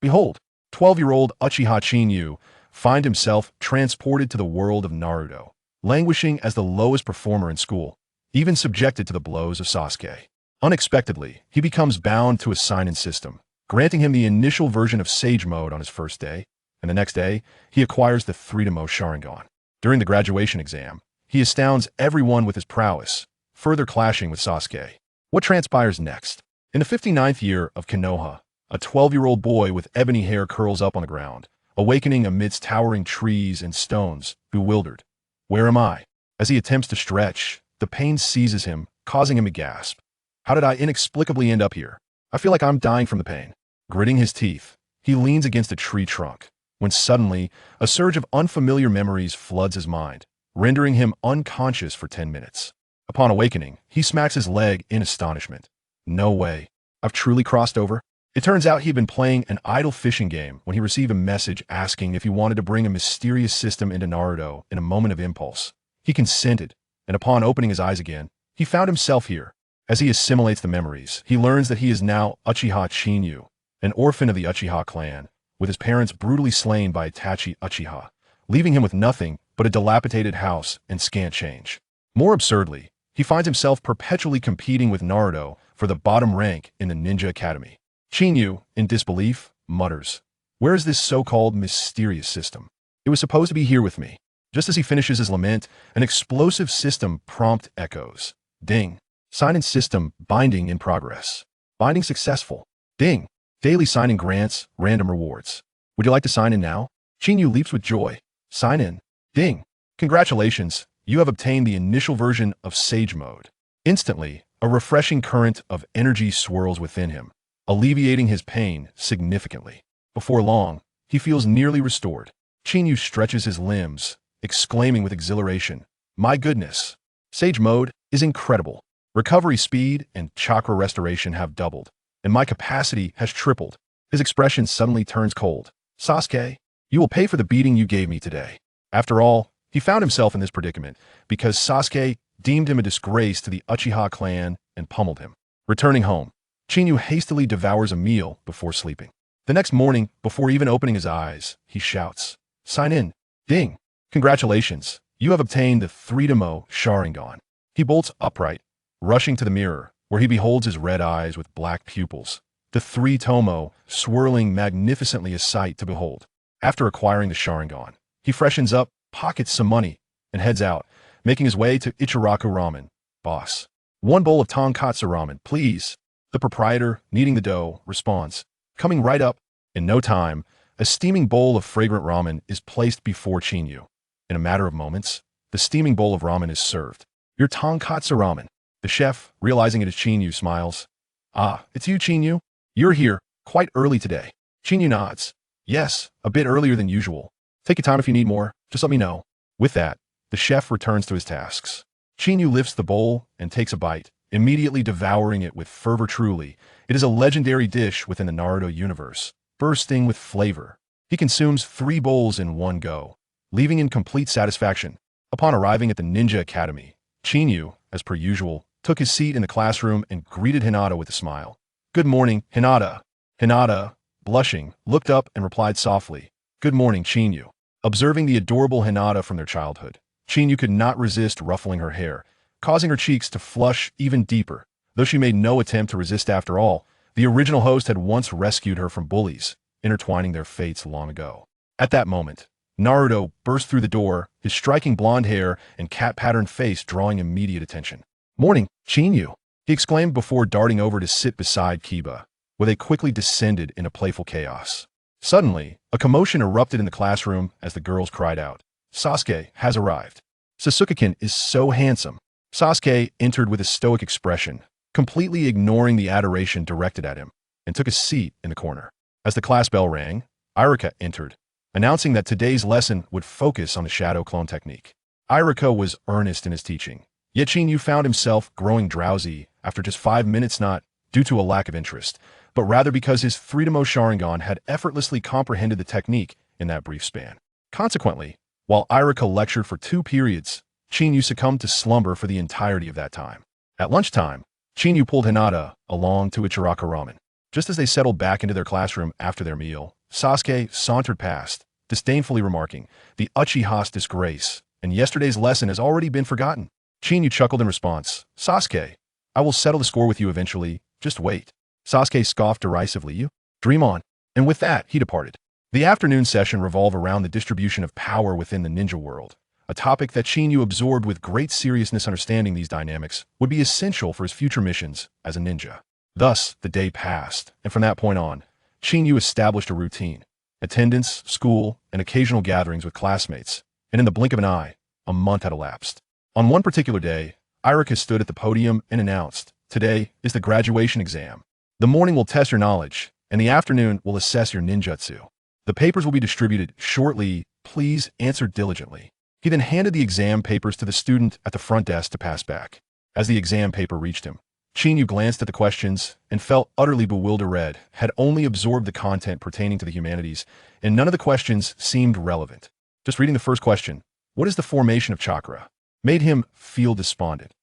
Behold, 12-year-old Uchiha Chinyu find himself transported to the world of Naruto, languishing as the lowest performer in school, even subjected to the blows of Sasuke. Unexpectedly, he becomes bound to a sign-in system, granting him the initial version of Sage Mode on his first day, and the next day, he acquires the 3-Demo Sharingan. During the graduation exam, he astounds everyone with his prowess, further clashing with Sasuke. What transpires next? In the 59th year of Konoha, a 12-year-old boy with ebony hair curls up on the ground, awakening amidst towering trees and stones, bewildered. Where am I? As he attempts to stretch, the pain seizes him, causing him to gasp. How did I inexplicably end up here? I feel like I'm dying from the pain. Gritting his teeth, he leans against a tree trunk, when suddenly, a surge of unfamiliar memories floods his mind, rendering him unconscious for 10 minutes. Upon awakening, he smacks his leg in astonishment. No way. I've truly crossed over? It turns out he'd been playing an idle fishing game when he received a message asking if he wanted to bring a mysterious system into Naruto in a moment of impulse. He consented, and upon opening his eyes again, he found himself here. As he assimilates the memories, he learns that he is now Uchiha Chinyu, an orphan of the Uchiha clan, with his parents brutally slain by Itachi Uchiha, leaving him with nothing but a dilapidated house and scant change. More absurdly, he finds himself perpetually competing with Naruto for the bottom rank in the Ninja Academy. Chinyu, in disbelief, mutters, "Where is this so-called mysterious system? It was supposed to be here with me." Just as he finishes his lament, an explosive system prompt echoes. Ding. Sign-in system binding in progress. Binding successful. Ding. Daily sign-in grants random rewards. Would you like to sign in now? Chinyu leaps with joy. Sign in. Ding. Congratulations, you have obtained the initial version of Sage Mode. Instantly, a refreshing current of energy swirls within him, alleviating his pain significantly. Before long, he feels nearly restored. Chinyu stretches his limbs, exclaiming with exhilaration, "My goodness! Sage Mode is incredible. Recovery speed and chakra restoration have doubled, and my capacity has tripled." His expression suddenly turns cold. "Sasuke, you will pay for the beating you gave me today." After all, he found himself in this predicament because Sasuke deemed him a disgrace to the Uchiha clan and pummeled him. Returning home, Chinyu hastily devours a meal before sleeping. The next morning, before even opening his eyes, he shouts, "Sign in. Ding. Congratulations, you have obtained the 3-Demo Sharingan." He bolts upright, rushing to the mirror, where he beholds his red eyes with black pupils, the 3-Tomo swirling magnificently a sight to behold. After acquiring the Sharingan, he freshens up, pockets some money, and heads out, making his way to Ichiraku Ramen. "Boss, 1 bowl of tonkatsu ramen, please." The proprietor, kneading the dough, responds, "Coming right up." In no time, a steaming bowl of fragrant ramen is placed before Chinyu. In a matter of moments, the steaming bowl of ramen is served. "Your tonkatsu ramen." The chef, realizing it is Chinyu, smiles. "Ah, it's you, Chinyu. You're here, quite early today." Chinyu nods. "Yes, a bit earlier than usual. Take your time if you need more, just let me know." With that, the chef returns to his tasks. Chinyu lifts the bowl and takes a bite, immediately devouring it with fervor. Truly, it is a legendary dish within the Naruto universe, bursting with flavor. He consumes 3 bowls in one go, leaving in complete satisfaction. Upon arriving at the Ninja Academy, Chinyu, as per usual, took his seat in the classroom and greeted Hinata with a smile. "Good morning, Hinata." Hinata, blushing, looked up and replied softly, "Good morning, Chinyu." Observing the adorable Hinata from their childhood, Chinyu could not resist ruffling her hair, causing her cheeks to flush even deeper. Though she made no attempt to resist after all, the original host had once rescued her from bullies, intertwining their fates long ago. At that moment, Naruto burst through the door, his striking blonde hair and cat-patterned face drawing immediate attention. "Morning, Chinyu," he exclaimed before darting over to sit beside Kiba, where they quickly descended into playful chaos. Suddenly, a commotion erupted in the classroom as the girls cried out, "Sasuke has arrived. Sasuke-kun is so handsome." Sasuke entered with a stoic expression, completely ignoring the adoration directed at him, and took a seat in the corner. As the class bell rang, Iruka entered, announcing that today's lesson would focus on the shadow clone technique. Iruka was earnest in his teaching, yet Chinyu found himself growing drowsy after just 5 minutes, not due to a lack of interest, but rather because his 3-Demo Sharingan had effortlessly comprehended the technique in that brief span. Consequently, while Iruka lectured for 2 periods, Chinyu succumbed to slumber for the entirety of that time. At lunchtime, Chinyu pulled Hinata along to Ichiraku Ramen. Just as they settled back into their classroom after their meal, Sasuke sauntered past, disdainfully remarking, "The Uchiha's disgrace, and yesterday's lesson has already been forgotten." Chinyu chuckled in response. "Sasuke, I will settle the score with you eventually. Just wait." Sasuke scoffed derisively. "You dream on." And with that, he departed. The afternoon session revolved around the distribution of power within the ninja world, a topic that Chinyu absorbed with great seriousness. Understanding these dynamics would be essential for his future missions as a ninja. Thus, the day passed, and from that point on, Chinyu established a routine: attendance, school, and occasional gatherings with classmates. And in the blink of an eye, a month had elapsed. On one particular day, Iruka stood at the podium and announced, "Today is the graduation exam. The morning will test your knowledge, and the afternoon will assess your ninjutsu. The papers will be distributed shortly. Please answer diligently." He then handed the exam papers to the student at the front desk to pass back. As the exam paper reached him, Chinyu glanced at the questions and felt utterly bewildered. Had only absorbed the content pertaining to the humanities, and none of the questions seemed relevant. Just reading the first question, "What is the formation of chakra?" made him feel despondent.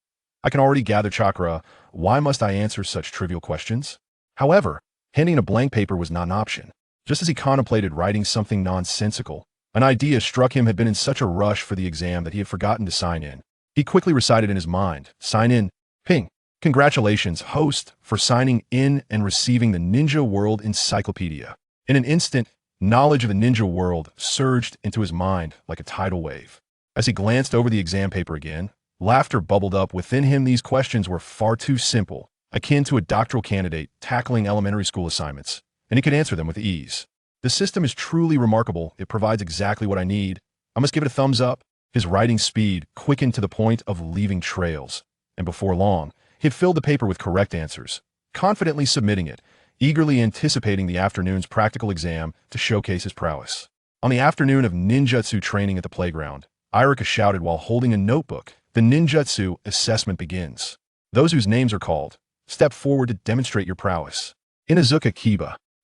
"I can already gather chakra. Why must I answer such trivial questions?" However, handing a blank paper was not an option. Just as he contemplated writing something nonsensical, an idea struck him. Had been in such a rush for the exam that he had forgotten to sign in. He quickly recited in his mind, "Sign in. Ping. Congratulations, host, for signing in and receiving the Ninja World Encyclopedia." In an instant, knowledge of the ninja world surged into his mind like a tidal wave. As he glanced over the exam paper again, laughter bubbled up within him. These questions were far too simple, akin to a doctoral candidate tackling elementary school assignments, and he could answer them with ease. "The system is truly remarkable. It provides exactly what I need. I must give it a thumbs up." His writing speed quickened to the point of leaving trails, and before long, he had filled the paper with correct answers, confidently submitting it, eagerly anticipating the afternoon's practical exam to showcase his prowess. On the afternoon of ninjutsu training at the playground, Iruka shouted while holding a notebook, "The ninjutsu assessment begins. Those whose names are called, step forward to demonstrate your prowess." Inazuka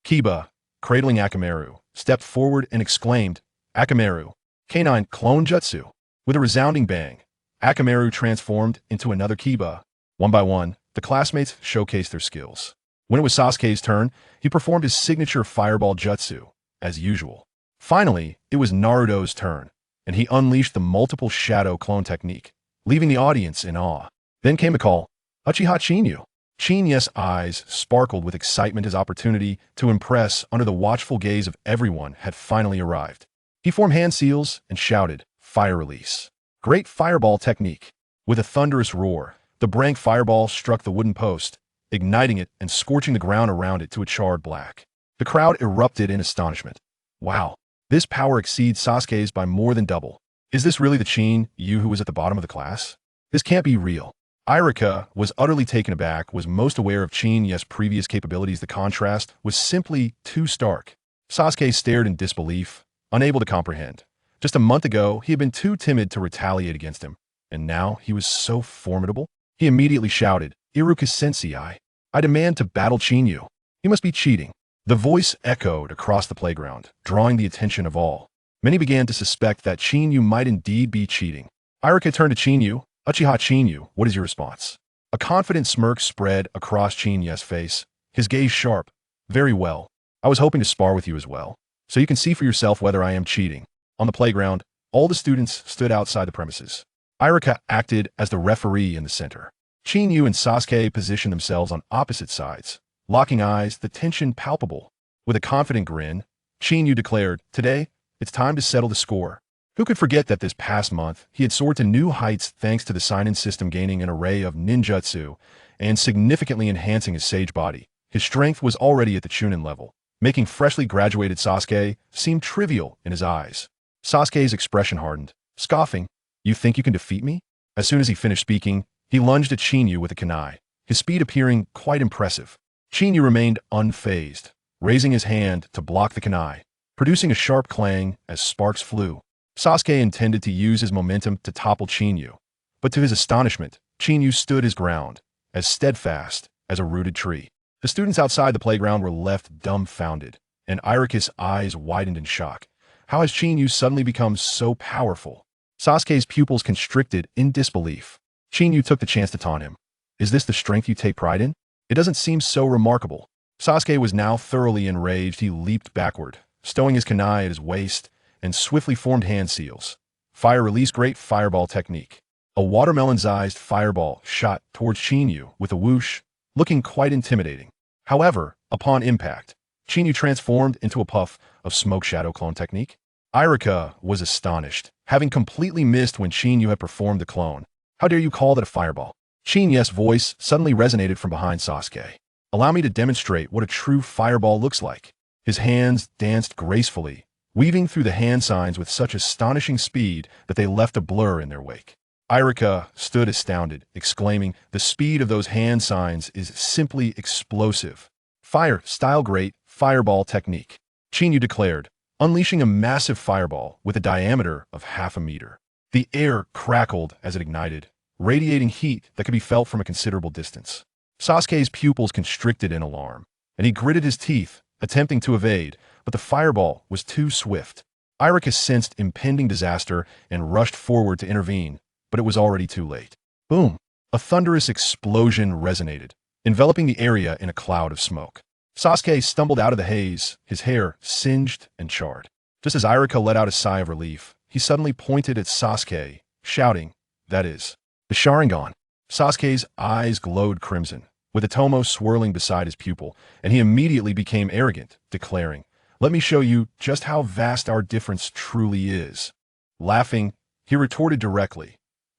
Kiba, cradling Akamaru, stepped forward and exclaimed, "Akamaru, canine clone jutsu." With a resounding bang, Akamaru transformed into another Kiba. One by one, the classmates showcased their skills. When it was Sasuke's turn, he performed his signature fireball jutsu, as usual. Finally, it was Naruto's turn, and he unleashed the multiple shadow clone technique, leaving the audience in awe. Then came the call, "Uchiha Chinyu." Chinyu's eyes sparkled with excitement. His opportunity to impress under the watchful gaze of everyone had finally arrived. He formed hand seals and shouted, "Fire release." Great fireball technique. With a thunderous roar, the branch fireball struck the wooden post, igniting it and scorching the ground around it to a charred black. The crowd erupted in astonishment. "Wow, this power exceeds Sasuke's by more than double. Is this really the Chinyu who was at the bottom of the class? This can't be real." Iruka was utterly taken aback, was most aware of Chinyu's previous capabilities. The contrast was simply too stark. Sasuke stared in disbelief, unable to comprehend. Just a month ago, he had been too timid to retaliate against him, and now he was so formidable. He immediately shouted, "Iruka-sensei, I demand to battle Chinyu. He must be cheating." The voice echoed across the playground, drawing the attention of all. Many began to suspect that Chinyu might indeed be cheating. Iruka turned to Chinyu. "Uchiha Chinyu, what is your response?" A confident smirk spread across Chinyu's face, his gaze sharp. "Very well. I was hoping to spar with you as well, so you can see for yourself whether I am cheating." On the playground, all the students stood outside the premises. Iruka acted as the referee in the center. Chinyu and Sasuke positioned themselves on opposite sides, locking eyes, the tension palpable. With a confident grin, Chinyu declared, "Today, it's time to settle the score." Who could forget that this past month, he had soared to new heights thanks to the Sign-In system, gaining an array of ninjutsu and significantly enhancing his sage body. His strength was already at the Chunin level, making freshly graduated Sasuke seem trivial in his eyes. Sasuke's expression hardened, scoffing, "You think you can defeat me?" As soon as he finished speaking, he lunged at Chinyu with a kunai, his speed appearing quite impressive. Chinyu remained unfazed, raising his hand to block the kunai, producing a sharp clang as sparks flew. Sasuke intended to use his momentum to topple Chinyu, but to his astonishment, Chinyu stood his ground, as steadfast as a rooted tree. The students outside the playground were left dumbfounded, and Iruka's eyes widened in shock. How has Chinyu suddenly become so powerful? Sasuke's pupils constricted in disbelief. Chinyu took the chance to taunt him. "Is this the strength you take pride in? It doesn't seem so remarkable." Sasuke was now thoroughly enraged. He leaped backward, stowing his kunai at his waist, and swiftly formed hand seals. Fire release, great fireball technique. A watermelon-sized fireball shot towards Chinyu with a whoosh, looking quite intimidating. However, upon impact, Chinyu transformed into a puff of smoke shadow clone technique. Iruka was astonished, having completely missed when Chinyu had performed the clone. How dare you call that a fireball? Chinyu's voice suddenly resonated from behind Sasuke. Allow me to demonstrate what a true fireball looks like. His hands danced gracefully, weaving through the hand signs with such astonishing speed that they left a blur in their wake. Iruka stood astounded, exclaiming, "The speed of those hand signs is simply explosive." Fire, style great, fireball technique. Chinyu declared, unleashing a massive fireball with a diameter of half a meter. The air crackled as it ignited, radiating heat that could be felt from a considerable distance. Sasuke's pupils constricted in alarm, and he gritted his teeth, attempting to evade, but the fireball was too swift. Iruka sensed impending disaster and rushed forward to intervene, but it was already too late. Boom! A thunderous explosion resonated, enveloping the area in a cloud of smoke. Sasuke stumbled out of the haze, his hair singed and charred. Just as Iruka let out a sigh of relief, he suddenly pointed at Sasuke, shouting, "That is the Sharingan." Sasuke's eyes glowed crimson, with a tomo swirling beside his pupil, and he immediately became arrogant, declaring, "Let me show you just how vast our difference truly is." Laughing, he retorted directly,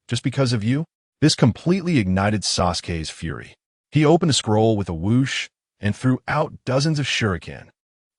"Just because of you?" This completely ignited Sasuke's fury. He opened a scroll with a whoosh and threw out dozens of shuriken.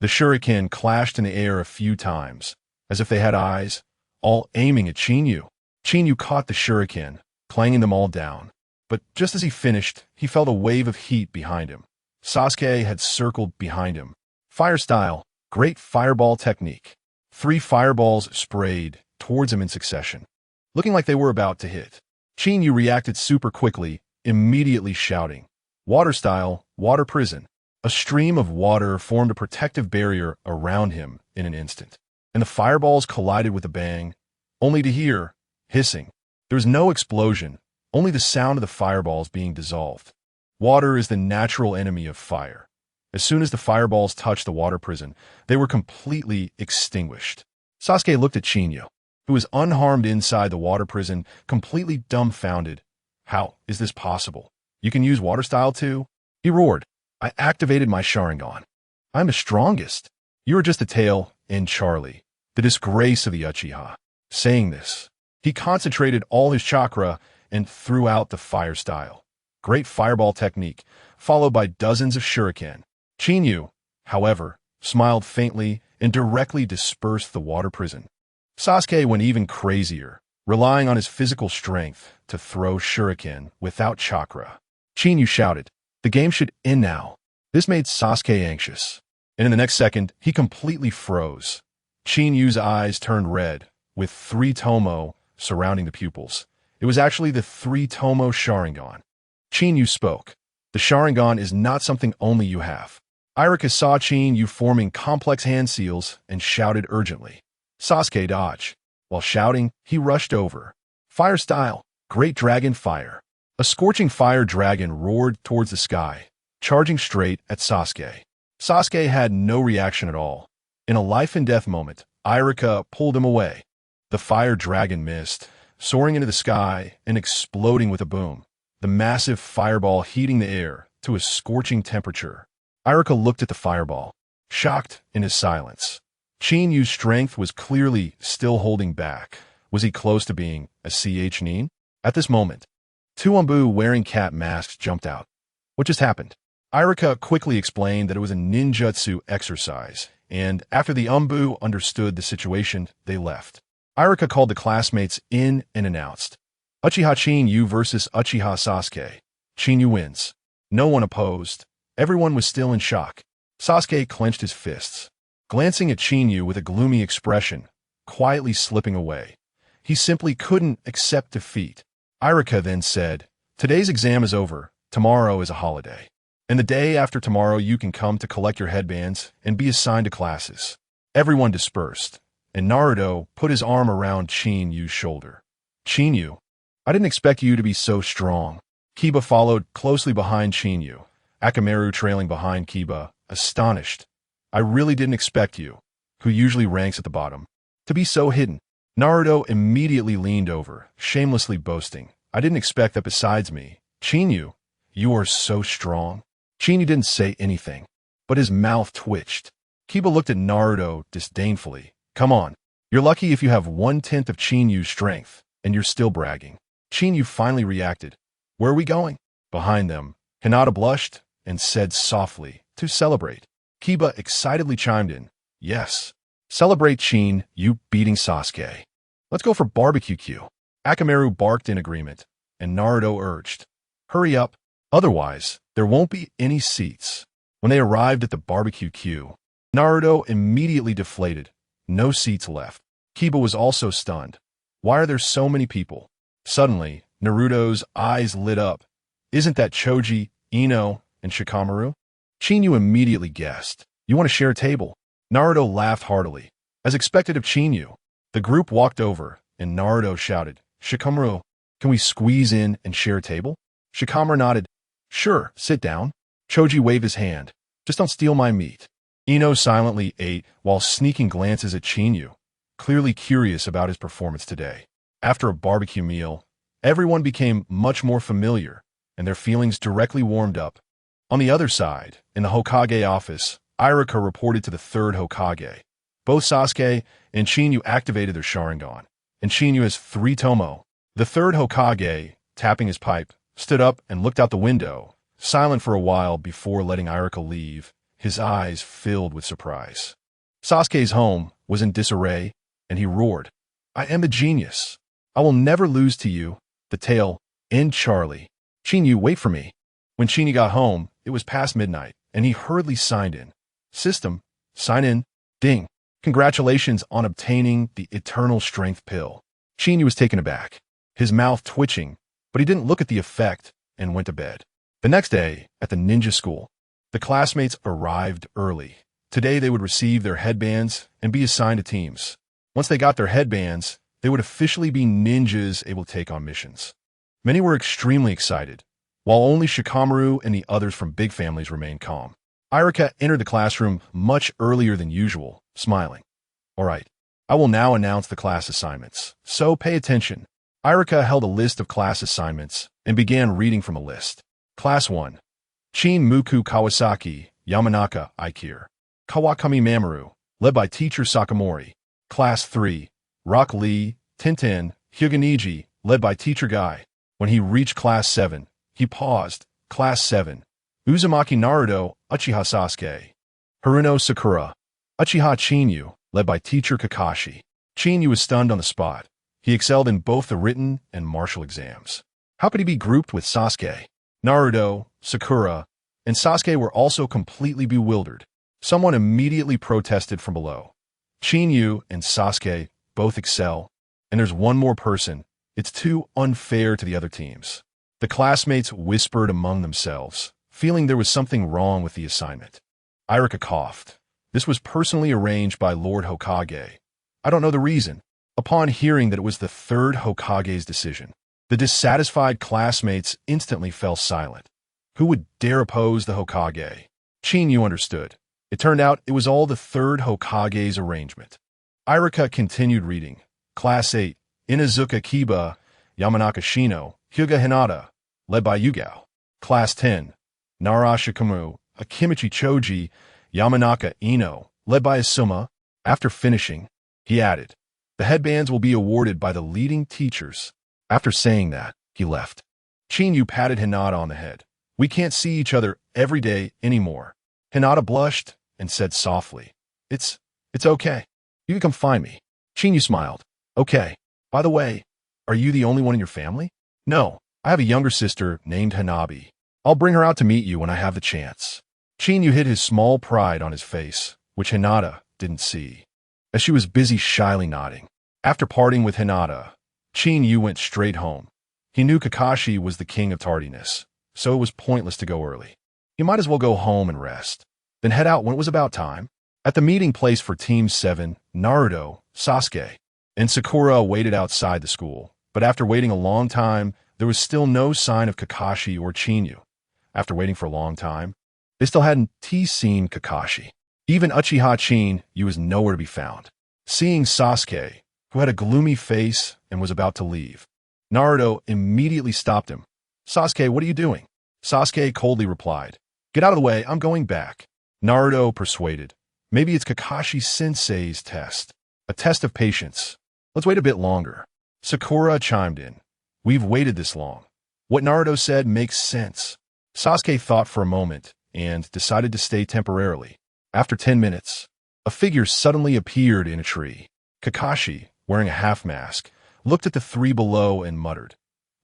The shuriken clashed in the air a few times, as if they had eyes, all aiming at Chinyu. Chinyu caught the shuriken, clanging them all down. But just as he finished, he felt a wave of heat behind him. Sasuke had circled behind him. Fire style, great fireball technique. 3 fireballs sprayed towards him in succession, looking like they were about to hit. Chinyu reacted super quickly, immediately shouting, "Water style, water prison." A stream of water formed a protective barrier around him in an instant, and the fireballs collided with a bang, only to hear hissing. There was no explosion, only the sound of the fireballs being dissolved. Water is the natural enemy of fire. As soon as the fireballs touched the water prison, they were completely extinguished. Sasuke looked at Chinyu, who was unharmed inside the water prison, completely dumbfounded. "How is this possible? You can use water style too?" He roared. "I activated my Sharingan. I'm the strongest. You are just a tail and Charlie, the disgrace of the Uchiha." Saying this, he concentrated all his chakra and threw out the fire style. Great fireball technique, followed by dozens of shuriken. Chinyu, however, smiled faintly and directly dispersed the water prison. Sasuke went even crazier, relying on his physical strength to throw shuriken without chakra. Chinyu shouted, "The game should end now." This made Sasuke anxious, and in the next second, he completely froze. Chinyu's eyes turned red, with 3 tomo surrounding the pupils. It was actually the 3 tomo Sharingan. Chinyu spoke. "The Sharingan is not something only you have." Iruka saw Chinyu forming complex hand seals and shouted urgently. Sasuke dodged. While shouting, he rushed over. Fire style, great dragon fire. A scorching fire dragon roared towards the sky, charging straight at Sasuke. Sasuke had no reaction at all. In a life-and-death moment, Iruka pulled him away. The fire dragon missed, soaring into the sky and exploding with a boom, the massive fireball heating the air to a scorching temperature. Iruka looked at the fireball, shocked in his silence. Chinyu's strength was clearly still holding back. Was he close to being a Chunin? At this moment, 2 Umbu wearing cat masks jumped out. What just happened? Iruka quickly explained that it was a ninjutsu exercise, and after the Umbu understood the situation, they left. Iruka called the classmates in and announced, "Uchiha Chinyu versus Uchiha Sasuke. Chinyu wins." No one opposed. Everyone was still in shock. Sasuke clenched his fists, glancing at Chinyu with a gloomy expression, quietly slipping away. He simply couldn't accept defeat. Iruka then said, "Today's exam is over. Tomorrow is a holiday. And the day after tomorrow you can come to collect your headbands and be assigned to classes." Everyone dispersed, and Naruto put his arm around Chinyu's shoulder. "Chinyu, I didn't expect you to be so strong." Kiba followed closely behind Chinyu, Akamaru trailing behind Kiba, astonished. I really didn't expect you, who usually ranks at the bottom, to be so hidden. Naruto immediately leaned over, shamelessly boasting. I didn't expect that besides me. Chinyu, you are so strong. Chinyu didn't say anything, but his mouth twitched. Kiba looked at Naruto disdainfully. Come on, you're lucky if you have 1/10 of Chinyu's strength, and you're still bragging. Chinyu finally reacted. Where are we going? Behind them, Hinata blushed and said softly, to celebrate. Kiba excitedly chimed in. Yes. Celebrate Chin, you beating Sasuke. Let's go for barbecue Q. Akamaru barked in agreement, and Naruto urged. Hurry up, otherwise there won't be any seats. When they arrived at the barbecue queue, Naruto immediately deflated. No seats left. Kiba was also stunned. Why are there so many people? Suddenly, Naruto's eyes lit up. Isn't that Choji, Ino, and Shikamaru? Chinyu immediately guessed. You want to share a table? Naruto laughed heartily. As expected of Chinyu, the group walked over, and Naruto shouted, Shikamaru, can we squeeze in and share a table? Shikamaru nodded. Sure, sit down. Choji waved his hand. Just don't steal my meat. Ino silently ate while sneaking glances at Chinyu, clearly curious about his performance today. After a barbecue meal, everyone became much more familiar, and their feelings directly warmed up. On the other side, in the Hokage office, Iruka reported to the third Hokage. Both Sasuke and Chinyu activated their Sharingan, and Chinyu has 3 Tomo. The third Hokage, tapping his pipe, stood up and looked out the window, silent for a while before letting Iruka leave, his eyes filled with surprise. Sasuke's home was in disarray, and he roared, I am a genius. I will never lose to you, the tail, and Charlie. Chinyu, wait for me. When Chinyu got home, it was past midnight, and he hurriedly signed in. System, sign in, ding. Congratulations on obtaining the Eternal Strength Pill. Chinyu was taken aback, his mouth twitching, but he didn't look at the effect and went to bed. The next day, at the ninja school, the classmates arrived early. Today they would receive their headbands and be assigned to teams. Once they got their headbands, they would officially be ninjas able to take on missions. Many were extremely excited, while only Shikamaru and the others from big families remained calm. Iruka entered the classroom much earlier than usual, smiling. All right, I will now announce the class assignments, so pay attention. Iruka held a list of class assignments and began reading from a list. Class 1. Chin Muku Kawasaki, Yamanaka, Aikir. Kawakami Mamoru, led by teacher Sakamori. Class 3. Rock Lee, Tintin, Hyuganiji, led by teacher Guy. When he reached Class 7, he paused. Class 7. Uzumaki Naruto, Uchiha Sasuke. Haruno Sakura. Uchiha Chinyu, led by teacher Kakashi. Chinyu was stunned on the spot. He excelled in both the written and martial exams. How could he be grouped with Sasuke? Naruto, Sakura, and Sasuke were also completely bewildered. Someone immediately protested from below. Chinyu and Sasuke both excel, and there's one more person. It's too unfair to the other teams. The classmates whispered among themselves, feeling there was something wrong with the assignment. Iruka coughed. This was personally arranged by Lord Hokage. I don't know the reason. Upon hearing that it was the third Hokage's decision, the dissatisfied classmates instantly fell silent. Who would dare oppose the Hokage? Chinyu understood. It turned out it was all the third Hokage's arrangement. Iruka continued reading. Class 8. Inazuka Kiba, Yamanaka Shino, Hyuga Hinata, led by Yugao. Class 10. Nara Shikamaru, Akimichi Choji, Yamanaka Ino, led by Asuma. After finishing, he added, the headbands will be awarded by the leading teachers. After saying that, he left. Chinyu patted Hinata on the head. We can't see each other every day anymore. Hinata blushed and said softly, It's okay. You can come find me. Chinyu smiled. Okay. By the way, are you the only one in your family? No, I have a younger sister named Hanabi. I'll bring her out to meet you when I have the chance. Chinyu hid his small pride on his face, which Hinata didn't see, as she was busy shyly nodding. After parting with Hinata, Chinyu went straight home. He knew Kakashi was the king of tardiness, so it was pointless to go early. He might as well go home and rest, then head out when it was about time. At the meeting place for Team 7, Naruto, Sasuke, and Sakura waited outside the school, but after waiting a long time, there was still no sign of Kakashi or Chinyu. After waiting for a long time, They still hadn't seen Kakashi. Even Uchiha Chinyu was nowhere to be found. Seeing Sasuke, who had a gloomy face and was about to leave, Naruto immediately stopped him. "Sasuke, what are you doing?" Sasuke coldly replied, "Get out of the way, I'm going back." Naruto persuaded, "Maybe it's Kakashi Sensei's test. A test of patience. Let's wait a bit longer." Sakura chimed in, "We've waited this long. What Naruto said makes sense." Sasuke thought for a moment and decided to stay temporarily. After 10 minutes, a figure suddenly appeared in a tree. Kakashi, wearing a half mask, looked at the three below and muttered,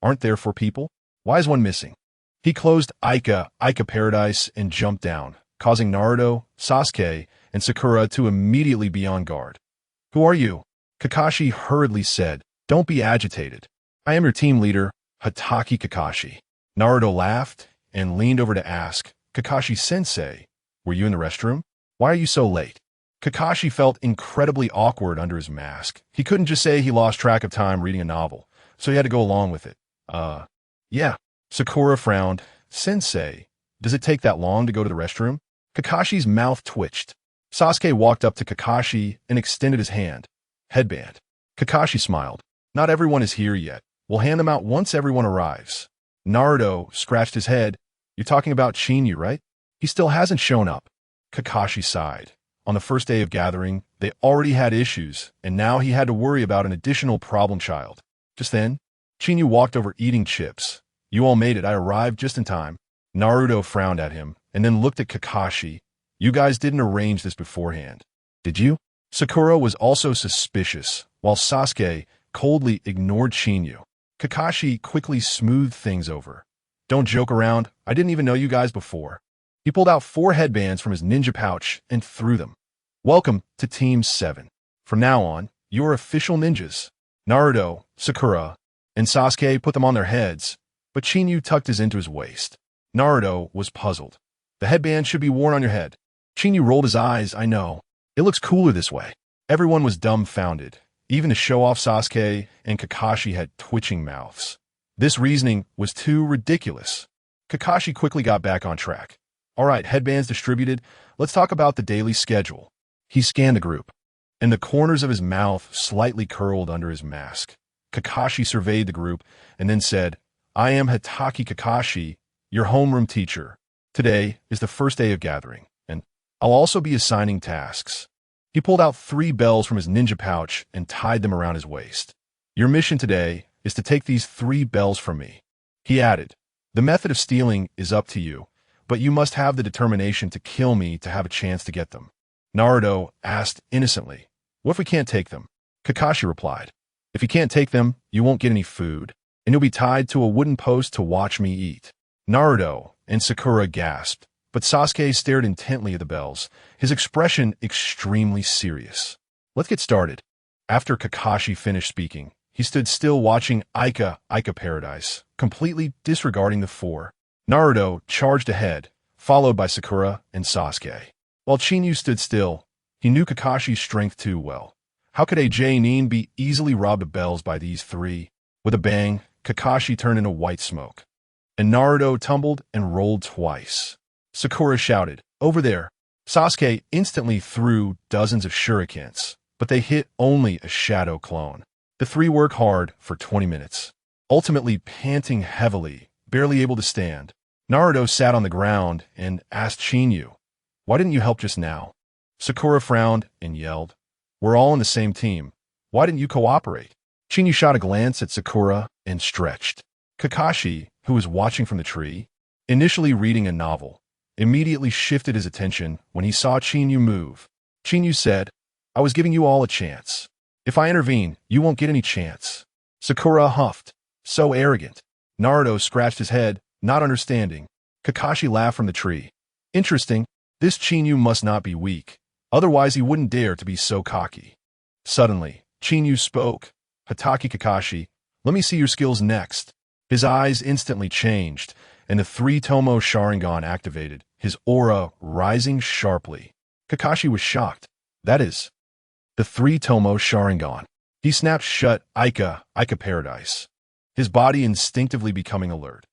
"Aren't there 4 people? Why is one missing?" He closed Ica Paradise and jumped down, causing Naruto, Sasuke, and Sakura to immediately be on guard. "Who are you?" Kakashi hurriedly said, "Don't be agitated. I am your team leader, Hatake Kakashi." Naruto laughed and leaned over to ask, "Kakashi-sensei, were you in the restroom? Why are you so late?" Kakashi felt incredibly awkward under his mask. He couldn't just say he lost track of time reading a novel, so he had to go along with it. Yeah. Sakura frowned. "Sensei, does it take that long to go to the restroom?" Kakashi's mouth twitched. Sasuke walked up to Kakashi and extended his hand. "Headband." Kakashi smiled. "Not everyone is here yet. We'll hand them out once everyone arrives." Naruto scratched his head. "You're talking about Chinyu, right? He still hasn't shown up." Kakashi sighed. On the first day of gathering, they already had issues, and now he had to worry about an additional problem child. Just then, Chinyu walked over eating chips. "You all made it. I arrived just in time." Naruto frowned at him and then looked at Kakashi. "You guys didn't arrange this beforehand, did you?" Sakura was also suspicious, while Sasuke coldly ignored Chinyu. Kakashi quickly smoothed things over. "Don't joke around. I didn't even know you guys before." He pulled out 4 headbands from his ninja pouch and threw them. "Welcome to Team 7. From now on, you're official ninjas." Naruto, Sakura, and Sasuke put them on their heads, but Chinyu tucked his into his waist. Naruto was puzzled. "The headband should be worn on your head." Chinyu rolled his eyes. "I know. It looks cooler this way." Everyone was dumbfounded. Even the show-off Sasuke and Kakashi had twitching mouths. This reasoning was too ridiculous. Kakashi quickly got back on track. "All right, headbands distributed. Let's talk about the daily schedule." He scanned the group, and the corners of his mouth slightly curled under his mask. Kakashi surveyed the group and then said, "I am Hatake Kakashi, your homeroom teacher. Today is the first day of gathering, and I'll also be assigning tasks." He pulled out 3 bells from his ninja pouch and tied them around his waist. "Your mission today is to take these 3 bells from me." He added, "The method of stealing is up to you, but you must have the determination to kill me to have a chance to get them." Naruto asked innocently, "What if we can't take them?" Kakashi replied, "If you can't take them, you won't get any food, and you'll be tied to a wooden post to watch me eat." Naruto and Sakura gasped, but Sasuke stared intently at the bells, his expression extremely serious. "Let's get started." After Kakashi finished speaking, he stood still watching Ica Paradise, completely disregarding the 4. Naruto charged ahead, followed by Sakura and Sasuke. While Chinyu stood still, he knew Kakashi's strength too well. How could a Nin be easily robbed of bells by these 3? With a bang, Kakashi turned into white smoke, and Naruto tumbled and rolled twice. Sakura shouted, "Over there!" Sasuke instantly threw dozens of shurikens, but they hit only a shadow clone. The 3 worked hard for 20 minutes, ultimately panting heavily, barely able to stand. Naruto sat on the ground and asked Chinyu, "Why didn't you help just now?" Sakura frowned and yelled, "We're all on the same team. Why didn't you cooperate?" Chinyu shot a glance at Sakura and stretched. Kakashi, who was watching from the tree, initially reading a novel, immediately shifted his attention when he saw Chinyu move. Chinyu said, "I was giving you all a chance. If I intervene, you won't get any chance." Sakura huffed. "So arrogant." Naruto scratched his head, not understanding. Kakashi laughed from the tree. "Interesting. This Chinyu must not be weak. Otherwise he wouldn't dare to be so cocky." Suddenly, Chinyu spoke. "Hatake Kakashi, let me see your skills next." His eyes instantly changed, and the 3-tomo Sharingan activated, his aura rising sharply. Kakashi was shocked. "That is the 3-tomo Sharingan." He snapped shut Ica Paradise, his body instinctively becoming alert.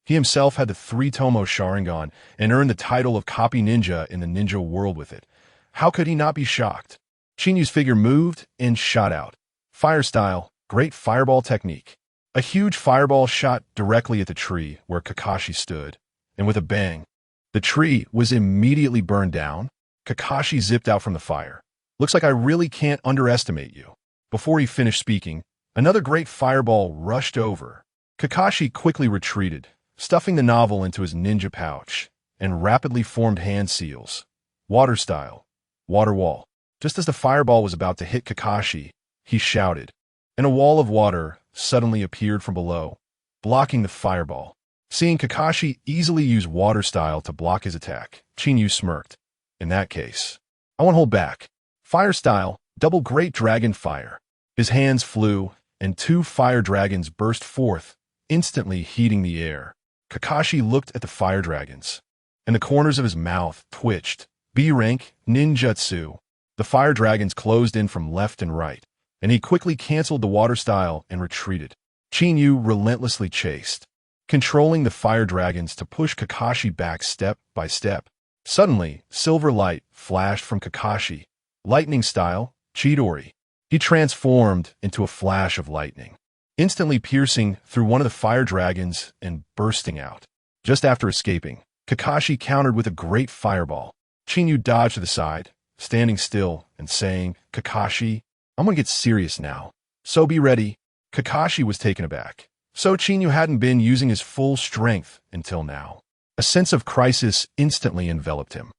He himself had the 3-tomo Sharingan and earned the title of copy ninja in the ninja world with it. How could he not be shocked? Qinyu's figure moved and shot out. Fire style, great fireball technique. A huge fireball shot directly at the tree where Kakashi stood, and with a bang, the tree was immediately burned down. Kakashi zipped out from the fire. Looks like I really can't underestimate you. Before he finished speaking, another great fireball rushed over. Kakashi quickly retreated, stuffing the novel into his ninja pouch, and rapidly formed hand seals. Water style, water wall. Just as the fireball was about to hit Kakashi, he shouted, and a wall of water suddenly appeared from below, blocking the fireball. Seeing Kakashi easily use water style to block his attack, Qinyu smirked. In that case, I won't hold back. Fire style, double great dragon fire. His hands flew, and 2 fire dragons burst forth, instantly heating the air. Kakashi looked at the fire dragons, and the corners of his mouth twitched. B-rank, ninjutsu. The fire dragons closed in from left and right, and he quickly canceled the water style and retreated. Qinyu relentlessly chased, controlling the fire dragons to push Kakashi back step by step. Suddenly, silver light flashed from Kakashi. Lightning style, Chidori. He transformed into a flash of lightning, instantly piercing through one of the fire dragons and bursting out. Just after escaping, Kakashi countered with a great fireball. Qinyu dodged to the side, standing still and saying, Kakashi, I'm gonna get serious now, so be ready. Kakashi was taken aback. So Qinyu hadn't been using his full strength until now. A sense of crisis instantly enveloped him.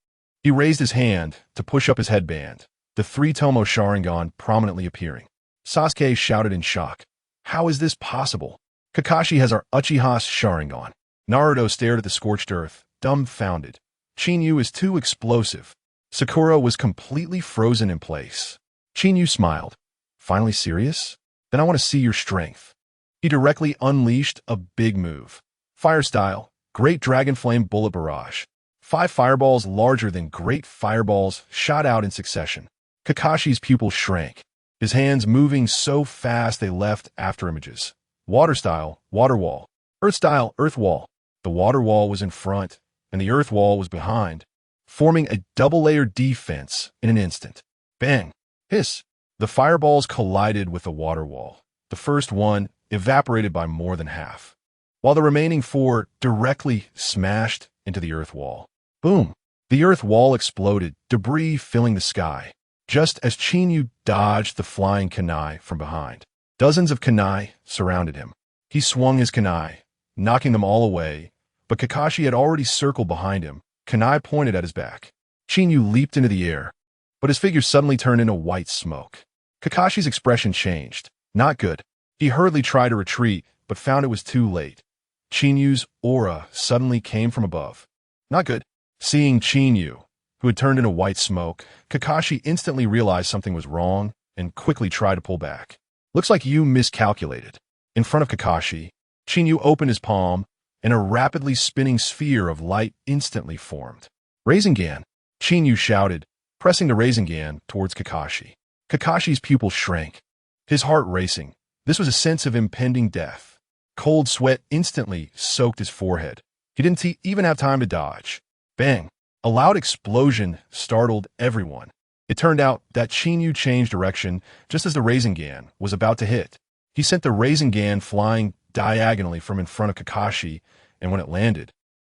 He raised his hand to push up his headband, the 3-tomo Sharingan prominently appearing. Sasuke shouted in shock. How is this possible? Kakashi has our Uchiha's Sharingan. Naruto stared at the scorched earth, dumbfounded. Qinyu is too explosive. Sakura was completely frozen in place. Qinyu smiled. Finally serious? Then I want to see your strength. He directly unleashed a big move. Fire style, Great Dragon Flame Bullet Barrage. 5 fireballs larger than great fireballs shot out in succession. Kakashi's pupils shrank, his hands moving so fast they left after images. Water style, Water Wall. Earth style, Earth Wall. The water wall was in front, and the earth wall was behind, forming a double-layered defense in an instant. Bang! Hiss! The fireballs collided with the water wall. The first one evaporated by more than half, while the remaining 4 directly smashed into the earth wall. Boom! The earth wall exploded, debris filling the sky, just as Qinyu dodged the flying kunai from behind. Dozens of kunai surrounded him. He swung his kunai, knocking them all away, but Kakashi had already circled behind him, kunai pointed at his back. Qinyu leaped into the air, but his figure suddenly turned into white smoke. Kakashi's expression changed. Not good. He hurriedly tried to retreat, but found it was too late. Qinyu's aura suddenly came from above. Not good. Seeing Qinyu, who had turned into white smoke, Kakashi instantly realized something was wrong and quickly tried to pull back. Looks like you miscalculated. In front of Kakashi, Qinyu opened his palm, and a rapidly spinning sphere of light instantly formed. Rasengan! Qinyu shouted, pressing the Rasengan towards Kakashi. Kakashi's pupils shrank, his heart racing. This was a sense of impending death. Cold sweat instantly soaked his forehead. He didn't even have time to dodge. Bang! A loud explosion startled everyone. It turned out that Qinyu changed direction just as the Rasengan was about to hit. He sent the Rasengan flying diagonally from in front of Kakashi, and when it landed,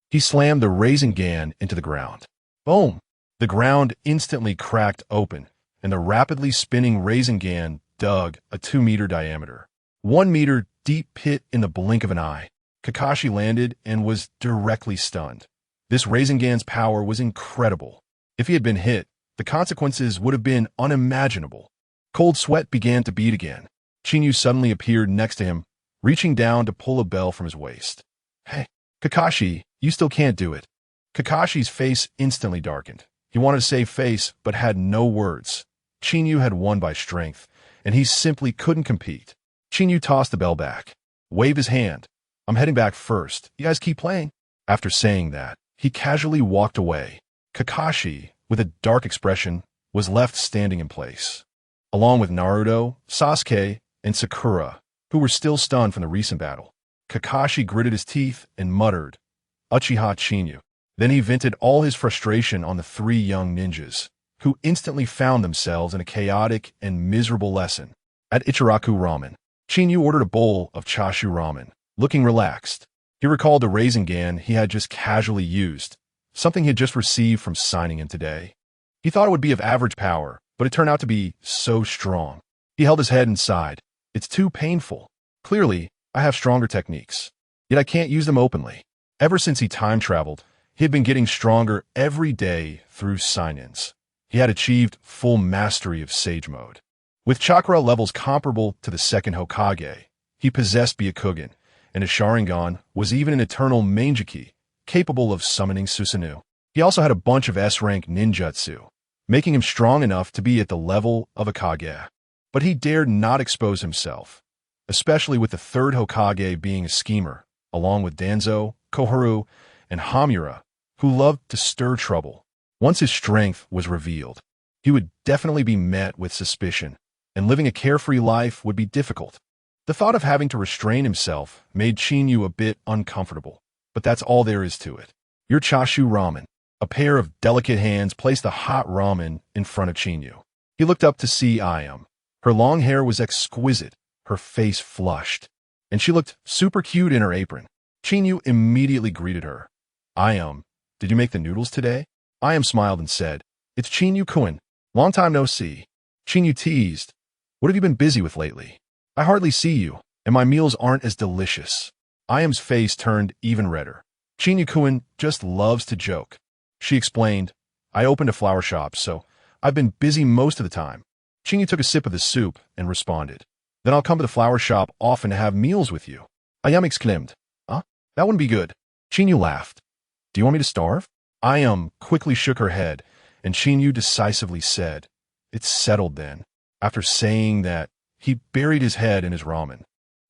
he slammed the Rasengan into the ground. Boom! The ground instantly cracked open, and the rapidly spinning Rasengan dug a 2-meter diameter, 1-meter deep pit in the blink of an eye. Kakashi landed and was directly stunned. This Rasengan's power was incredible. If he had been hit, the consequences would have been unimaginable. Cold sweat began to beat again. Qinyu suddenly appeared next to him, reaching down to pull a bell from his waist. Hey, Kakashi, you still can't do it. Kakashi's face instantly darkened. He wanted to save face, but had no words. Qinyu had won by strength, and he simply couldn't compete. Qinyu tossed the bell back, waved his hand. I'm heading back first. You guys keep playing. After saying that, he casually walked away. Kakashi, with a dark expression, was left standing in place, along with Naruto, Sasuke, and Sakura, who were still stunned from the recent battle. Kakashi gritted his teeth and muttered, Uchiha Chinyu. Then he vented all his frustration on the three young ninjas, who instantly found themselves in a chaotic and miserable lesson. At Ichiraku Ramen, Chinyu ordered a bowl of chashu ramen, looking relaxed. He recalled the Sharingan he had just casually used, something he had just received from signing in today. He thought it would be of average power, but it turned out to be so strong. He held his head and sighed. It's too painful. Clearly, I have stronger techniques, yet I can't use them openly. Ever since he time-traveled, he had been getting stronger every day through sign-ins. He had achieved full mastery of Sage Mode. With chakra levels comparable to the second Hokage, he possessed Byakugan, and his Sharingan was even an eternal Mangeki, capable of summoning Susanoo. He also had a bunch of S-rank ninjutsu, making him strong enough to be at the level of a Kage. But he dared not expose himself, especially with the third Hokage being a schemer, along with Danzo, Koharu, and Hamura, who loved to stir trouble. Once his strength was revealed, he would definitely be met with suspicion, and living a carefree life would be difficult. The thought of having to restrain himself made Chinyu a bit uncomfortable, but that's all there is to it. Your chashu ramen. A pair of delicate hands placed the hot ramen in front of Chinyu. He looked up to see Ayam. Her long hair was exquisite, her face flushed, and she looked super cute in her apron. Chinyu immediately greeted her. Ayam, did you make the noodles today? Ayam smiled and said, It's Chinyu-kun. Long time no see. Chinyu teased, What have you been busy with lately? I hardly see you, and my meals aren't as delicious. Ayam's face turned even redder. Chinyu-kun just loves to joke. She explained, I opened a flower shop, so I've been busy most of the time. Chinyu took a sip of the soup and responded, Then I'll come to the flower shop often to have meals with you. Ayam exclaimed, Huh? That wouldn't be good. Chinyu laughed. Do you want me to starve? Ayam quickly shook her head, and Chinyu decisively said, It's settled then. After saying that, he buried his head in his ramen,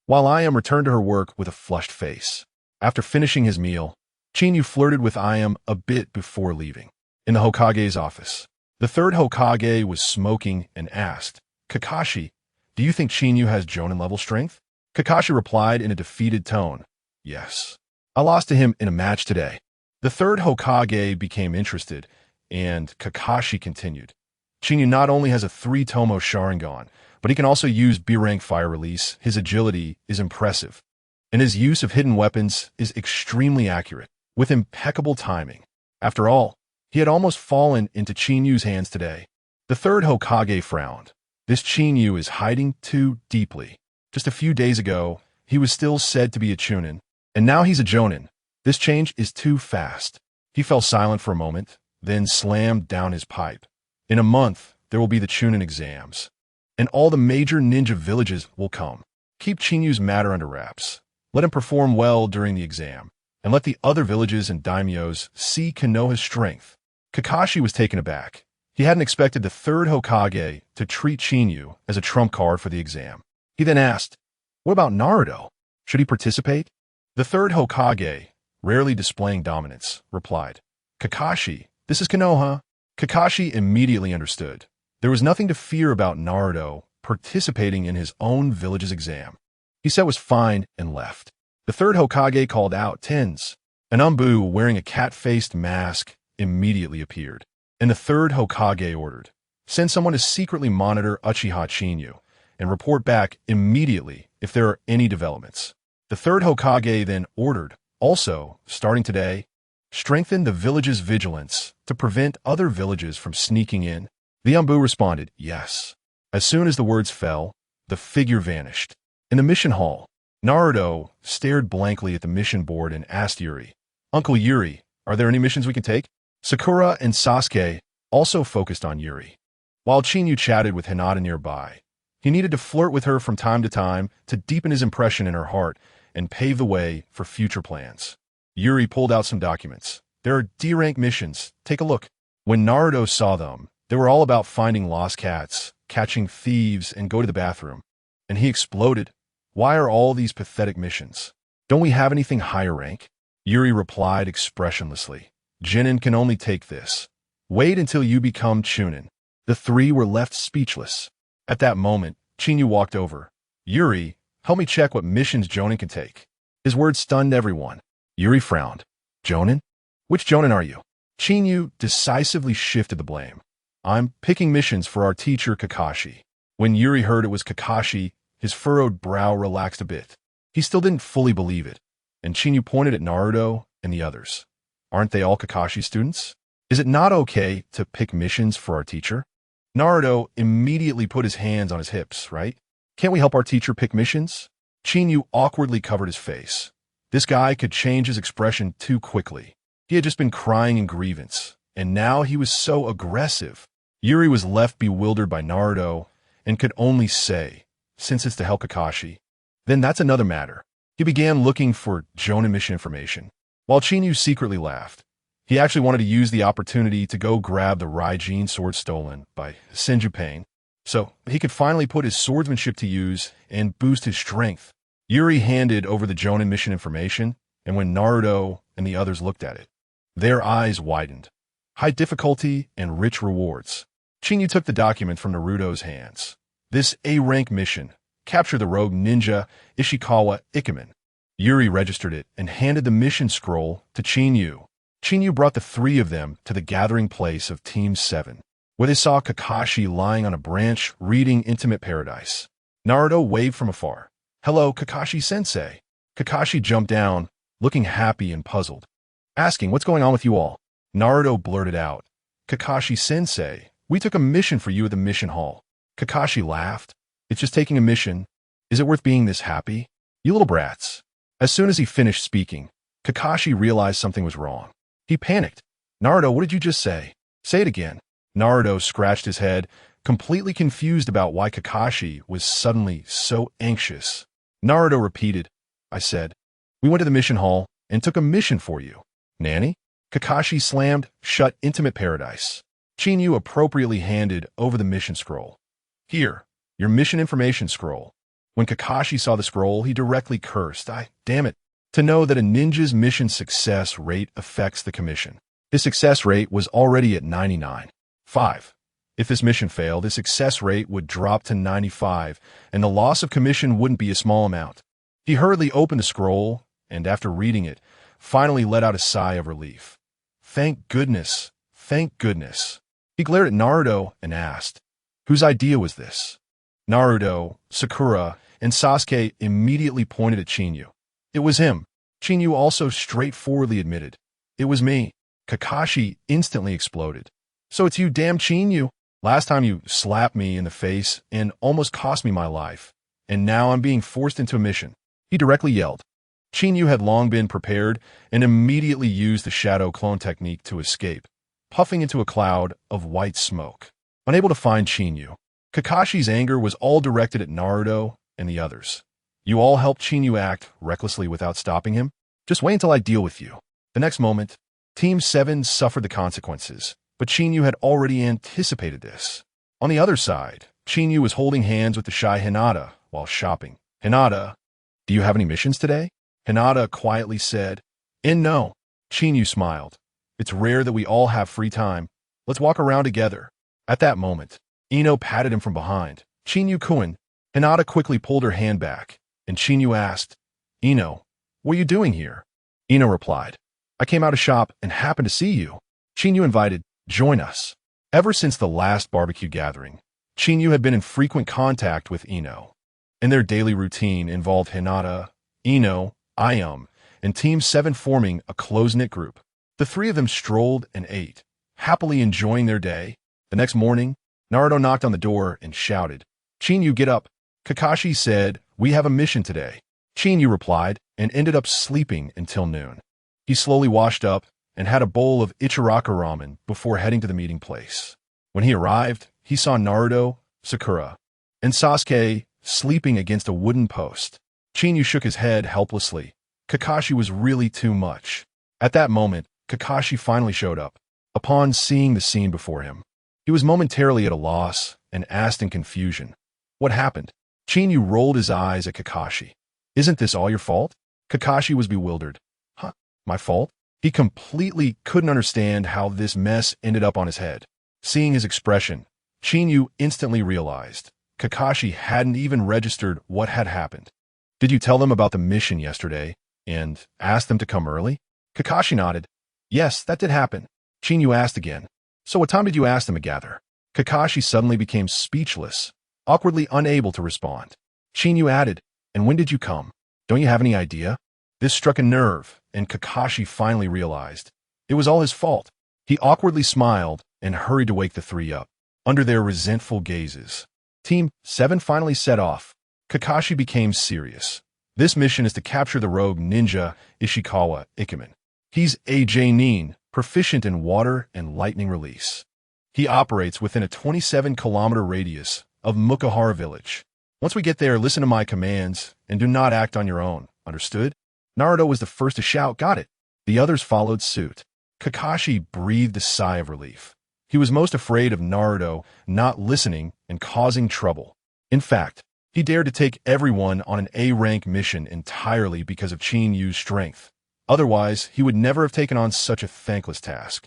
while Ayam returned to her work with a flushed face. After finishing his meal, Chinyu flirted with Ayam a bit before leaving. In the Hokage's office, the third Hokage was smoking and asked, Kakashi, do you think Chinyu has Jonin-level strength? Kakashi replied in a defeated tone, Yes. I lost to him in a match today. The third Hokage became interested, and Kakashi continued. Chinyu not only has a 3-tomo Sharingan, but he can also use B-rank fire release. His agility is impressive, and his use of hidden weapons is extremely accurate, with impeccable timing. After all, he had almost fallen into Chinyu's hands today. The third Hokage frowned. This Chinyu is hiding too deeply. Just a few days ago, he was still said to be a Chunin, and now he's a Jonin. This change is too fast. He fell silent for a moment, then slammed down his pipe. In a month, there will be the Chunin exams, and all the major ninja villages will come. Keep Chinyu's matter under wraps. Let him perform well during the exam, and let the other villages and daimyos see Konoha's strength. Kakashi was taken aback. He hadn't expected the third Hokage to treat Chinyu as a trump card for the exam. He then asked, What about Naruto? Should he participate? The third Hokage, rarely displaying dominance, replied, Kakashi, this is Konoha. Kakashi immediately understood. There was nothing to fear about Naruto participating in his own village's exam. He said it was fine and left. The third Hokage called out, Tens. An Umbu wearing a cat-faced mask immediately appeared, and the third Hokage ordered, Send someone to secretly monitor Uchiha Chinyu and report back immediately if there are any developments. The third Hokage then ordered, also, starting today, strengthen the village's vigilance to prevent other villages from sneaking in. The Umbu responded, Yes. As soon as the words fell, the figure vanished. In the mission hall, Naruto stared blankly at the mission board and asked Yuri, Uncle Yuri, are there any missions we can take? Sakura and Sasuke also focused on Yuri. While Chinyu chatted with Hinata nearby, he needed to flirt with her from time to deepen his impression in her heart and pave the way for future plans. Yuri pulled out some documents. There are D-rank missions. Take a look. When Naruto saw them, they were all about finding lost cats, catching thieves, and go to the bathroom. And he exploded. Why are all these pathetic missions? Don't we have anything higher rank? Yuri replied expressionlessly. Genin can only take this. Wait until you become Chunin. The three were left speechless. At that moment, Chinyu walked over. Yuri, help me check what missions Jonin can take. His words stunned everyone. Yuri frowned. Jonin? Which Jonin are you? Chinyu decisively shifted the blame. I'm picking missions for our teacher Kakashi. When Yuri heard it was Kakashi, his furrowed brow relaxed a bit. He still didn't fully believe it, and Chinyu pointed at Naruto and the others. Aren't they all Kakashi students? Is it not okay to pick missions for our teacher? Naruto immediately put his hands on his hips, right? Can't we help our teacher pick missions? Chinyu awkwardly covered his face. This guy could change his expression too quickly. He had just been crying in grievance, and now he was so aggressive. Yuri was left bewildered by Naruto and could only say, since it's to help Kakashi, then that's another matter. He began looking for Jonin mission information. While Chinyu secretly laughed, he actually wanted to use the opportunity to go grab the Raijin sword stolen by Senju Pain, so he could finally put his swordsmanship to use and boost his strength. Yuri handed over the Jonin mission information, and when Naruto and the others looked at it, their eyes widened. High difficulty and rich rewards. Chinyu took the document from Naruto's hands. This A-rank mission, capture the rogue ninja Ishikawa Ikemen. Yuri registered it and handed the mission scroll to Chinyu. Chinyu brought the three of them to the gathering place of Team 7, where they saw Kakashi lying on a branch reading Intimate Paradise. Naruto waved from afar. Hello, Kakashi-sensei. Kakashi jumped down, looking happy and puzzled, asking what's going on with you all. Naruto blurted out, Kakashi-sensei, we took a mission for you at the mission hall. Kakashi laughed. It's just taking a mission. Is it worth being this happy? You little brats. As soon as he finished speaking, Kakashi realized something was wrong. He panicked. Naruto, what did you just say? Say it again. Naruto scratched his head, completely confused about why Kakashi was suddenly so anxious. Naruto repeated, I said, we went to the mission hall and took a mission for you. Nanny? Kakashi slammed shut Intimate Paradise. Chinyu appropriately handed over the mission scroll. Here, your mission information scroll. When Kakashi saw the scroll, he directly cursed. Damn it. To know that a ninja's mission success rate affects the commission. His success rate was already at 99.5. If this mission failed, his success rate would drop to 95, and the loss of commission wouldn't be a small amount. He hurriedly opened the scroll, and after reading it, finally let out a sigh of relief. Thank goodness. Thank goodness. He glared at Naruto and asked, whose idea was this? Naruto, Sakura, and Sasuke immediately pointed at Chinyu. It was him. Chinyu also straightforwardly admitted. It was me. Kakashi instantly exploded. So it's you, damn Chinyu. Last time you slapped me in the face and almost cost me my life. And now I'm being forced into a mission. He directly yelled. Chinyu had long been prepared and immediately used the shadow clone technique to escape, puffing into a cloud of white smoke. Unable to find Chinyu, Kakashi's anger was all directed at Naruto and the others. You all helped Chinyu act recklessly without stopping him? Just wait until I deal with you. The next moment, Team 7 suffered the consequences, but Chinyu had already anticipated this. On the other side, Chinyu was holding hands with the shy Hinata while shopping. Hinata, do you have any missions today? Hinata quietly said, no. Chinyu smiled. It's rare that we all have free time. Let's walk around together. At that moment, Ino patted him from behind. Chinyu-kun. Hinata quickly pulled her hand back, and Chinyu asked, Ino, what are you doing here? Ino replied, I came out to shop and happened to see you. Chinyu invited, join us. Ever since the last barbecue gathering, Chinyu had been in frequent contact with Ino, and their daily routine involved Hinata, Ino, Ayum, and Team 7 forming a close-knit group. The three of them strolled and ate, happily enjoying their day. The next morning, Naruto knocked on the door and shouted, Chinyu, get up. Kakashi said, we have a mission today. Chinyu replied and ended up sleeping until noon. He slowly washed up and had a bowl of Ichiraka ramen before heading to the meeting place. When he arrived, he saw Naruto, Sakura, and Sasuke sleeping against a wooden post. Chinyu shook his head helplessly. Kakashi was really too much. At that moment, Kakashi finally showed up. Upon seeing the scene before him, he was momentarily at a loss and asked in confusion, what happened? Chinyu rolled his eyes at Kakashi. Isn't this all your fault? Kakashi was bewildered. Huh? My fault? He completely couldn't understand how this mess ended up on his head. Seeing his expression, Chinyu instantly realized Kakashi hadn't even registered what had happened. Did you tell them about the mission yesterday? And asked them to come early? Kakashi nodded. Yes, that did happen. Chinyu asked again. So what time did you ask them to gather? Kakashi suddenly became speechless, awkwardly unable to respond. Chinyu added, and when did you come? Don't you have any idea? This struck a nerve, and Kakashi finally realized. It was all his fault. He awkwardly smiled and hurried to wake the three up. Under their resentful gazes, Team 7 finally set off. Kakashi became serious. This mission is to capture the rogue ninja Ishikawa Ikemen. He's a Chunin, proficient in water and lightning release. He operates within a 27-kilometer radius of Mukahara village. Once we get there, listen to my commands and do not act on your own. Understood? Naruto was the first to shout, got it. The others followed suit. Kakashi breathed a sigh of relief. He was most afraid of Naruto not listening and causing trouble. In fact, he dared to take everyone on an A-rank mission entirely because of Chinyu's strength. Otherwise, he would never have taken on such a thankless task.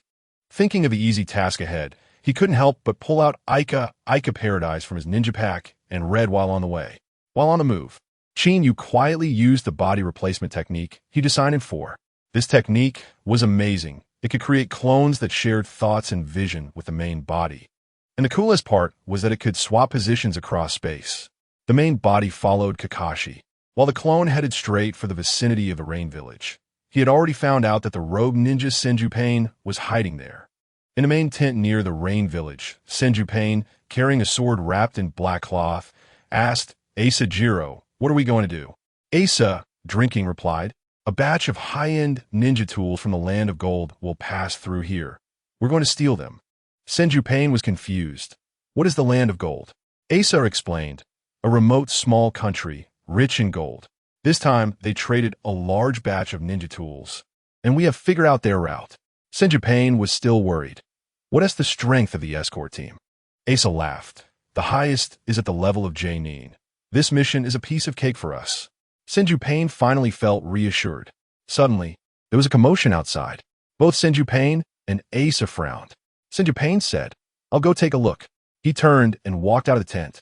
Thinking of the easy task ahead, he couldn't help but pull out Ica Paradise from his ninja pack and read while on the way. While on the move, Chinyu quietly used the body replacement technique he designed for. This technique was amazing. It could create clones that shared thoughts and vision with the main body. And the coolest part was that it could swap positions across space. The main body followed Kakashi, while the clone headed straight for the vicinity of the Rain Village. He had already found out that the rogue ninja Senju Pain was hiding there. In the main tent near the Rain Village, Senju Pain, carrying a sword wrapped in black cloth, asked Asa Jiro, what are we going to do? Asa, drinking, replied, a batch of high-end ninja tools from the land of gold will pass through here. We're going to steal them. Senju Pain was confused. What is the land of gold? Asa explained, a remote small country, rich in gold. This time, they traded a large batch of ninja tools, and we have figured out their route. Senju Pain was still worried. What is the strength of the escort team? Asa laughed. The highest is at the level of Chunin. This mission is a piece of cake for us. Senju Pain finally felt reassured. Suddenly, there was a commotion outside. Both Senju Pain and Asa frowned. Senju Pain said, I'll go take a look. He turned and walked out of the tent.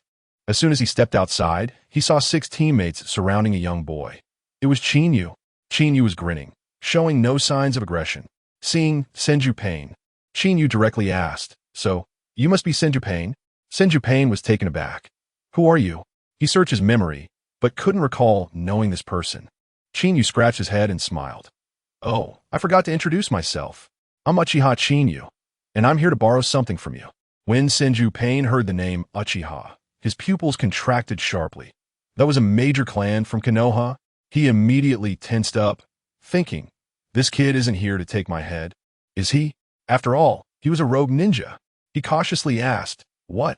As soon as he stepped outside, he saw 6 teammates surrounding a young boy. It was Chinyu. Chinyu was grinning, showing no signs of aggression. Seeing Senju Pain, Chinyu directly asked, so, you must be Senju Pain? Senju Pain was taken aback. Who are you? He searched his memory, but couldn't recall knowing this person. Chinyu scratched his head and smiled. Oh, I forgot to introduce myself. I'm Uchiha Chinyu, and I'm here to borrow something from you. When Senju Pain heard the name Uchiha, his pupils contracted sharply. That was a major clan from Konoha. He immediately tensed up, thinking, this kid isn't here to take my head, is he? After all, he was a rogue ninja. He cautiously asked, what?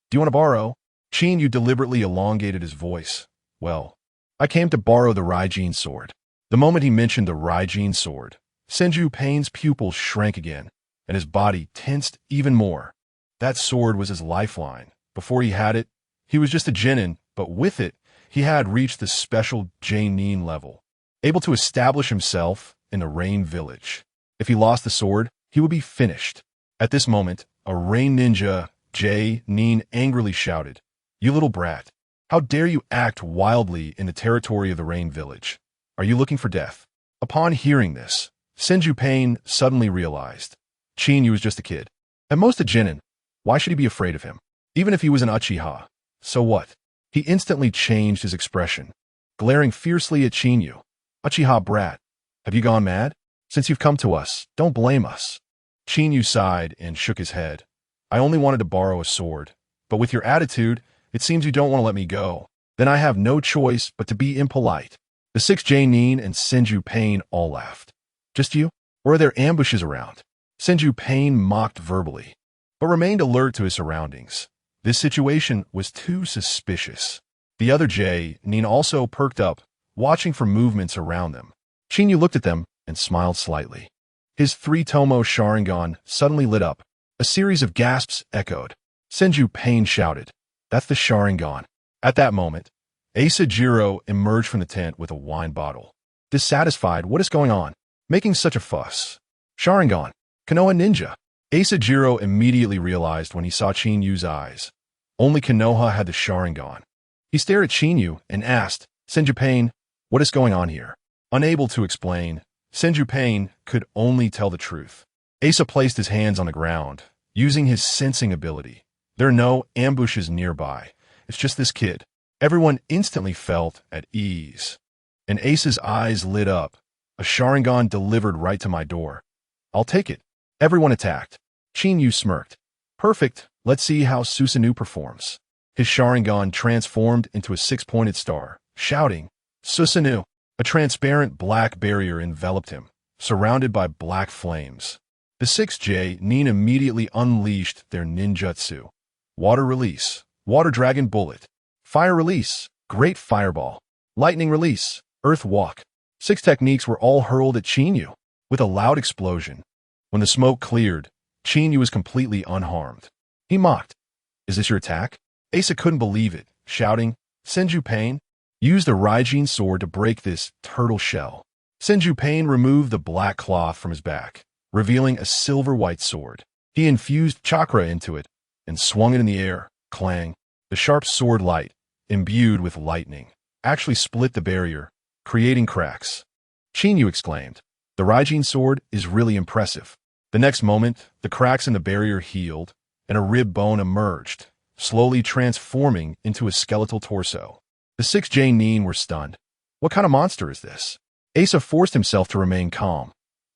Do you want to borrow? Chinyu deliberately elongated his voice. Well, I came to borrow the Raijin sword. The moment he mentioned the Raijin sword, Senju Pain's pupils shrank again, and his body tensed even more. That sword was his lifeline. Before he had it, he was just a genin, but with it, he had reached the special Chunin level, able to establish himself in the Rain Village. If he lost the sword, he would be finished. At this moment, a Rain Ninja, Chunin, angrily shouted, you little brat. How dare you act wildly in the territory of the Rain Village? Are you looking for death? Upon hearing this, Senju Pain suddenly realized. Chinyu was just a kid. At most a genin. Why should he be afraid of him? Even if he was an Uchiha. So what? He instantly changed his expression, glaring fiercely at Chinyu. Uchiha brat, have you gone mad? Since you've come to us, don't blame us. Chinyu sighed and shook his head. I only wanted to borrow a sword, but with your attitude, it seems you don't want to let me go. Then I have no choice but to be impolite. The 6 Chunin and Senju Pain all laughed. Just you? Or are there ambushes around? Senju Pain mocked verbally, but remained alert to his surroundings. This situation was too suspicious. The other Chunin also perked up, watching for movements around them. Chinyu looked at them and smiled slightly. His 3-tomo Sharingan suddenly lit up. A series of gasps echoed. Senju Pain shouted, that's the Sharingan. At that moment, Asa Jiro emerged from the tent with a wine bottle. Dissatisfied, what is going on? Making such a fuss. Sharingan, Konoha ninja. Asa Jiro immediately realized when he saw Chinyu's eyes. Only Konoha had the Sharingan. He stared at Chinyu and asked, Senju Pain, what is going on here? Unable to explain, Senju Pain could only tell the truth. Asa placed his hands on the ground, using his sensing ability. There are no ambushes nearby. It's just this kid. Everyone instantly felt at ease. And Asa's eyes lit up. A Sharingan delivered right to my door. I'll take it. Everyone attacked. Qinyu smirked. Perfect. Let's see how Susanoo performs. His Sharingan transformed into a six-pointed star, shouting, Susanoo! A transparent black barrier enveloped him, surrounded by black flames. The 6J-nin immediately unleashed their ninjutsu. Water release, water dragon bullet. Fire release, great fireball. Lightning release, earth walk. 6 techniques were all hurled at Qinyu, with a loud explosion. When the smoke cleared, Qinyu was completely unharmed. He mocked. Is this your attack? Asa couldn't believe it, shouting, Senju Pain, use the Raijin sword to break this turtle shell. Senju Pain removed the black cloth from his back, revealing a silver-white sword. He infused chakra into it and swung it in the air, clang. The sharp sword light, imbued with lightning, actually split the barrier, creating cracks. Qinyu exclaimed, the Raijin sword is really impressive. The next moment, the cracks in the barrier healed, and a rib bone emerged, slowly transforming into a skeletal torso. The 6J-nin were stunned. What kind of monster is this? Asa forced himself to remain calm.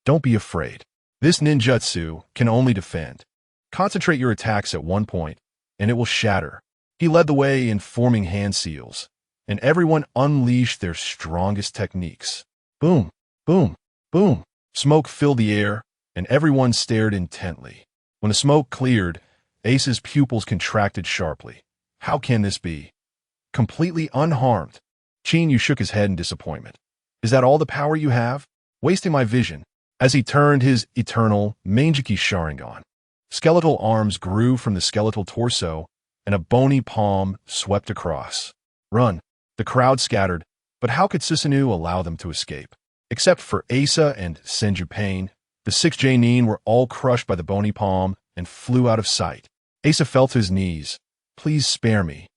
Don't be afraid. This ninjutsu can only defend. Concentrate your attacks at one point, and it will shatter. He led the way in forming hand seals, and everyone unleashed their strongest techniques. Boom, boom, boom. Smoke filled the air, and everyone stared intently. When the smoke cleared, Asa's pupils contracted sharply. How can this be? Completely unharmed. Qinyu shook his head in disappointment. Is that all the power you have? Wasting my vision. As he turned his eternal Mangeki Sharingan, skeletal arms grew from the skeletal torso, and a bony palm swept across. Run. The crowd scattered, but how could Susanoo allow them to escape? Except for Asa and Senju Pain, the 6J-nin were all crushed by the bony palm and flew out of sight. Asa fell to his knees. Please spare me.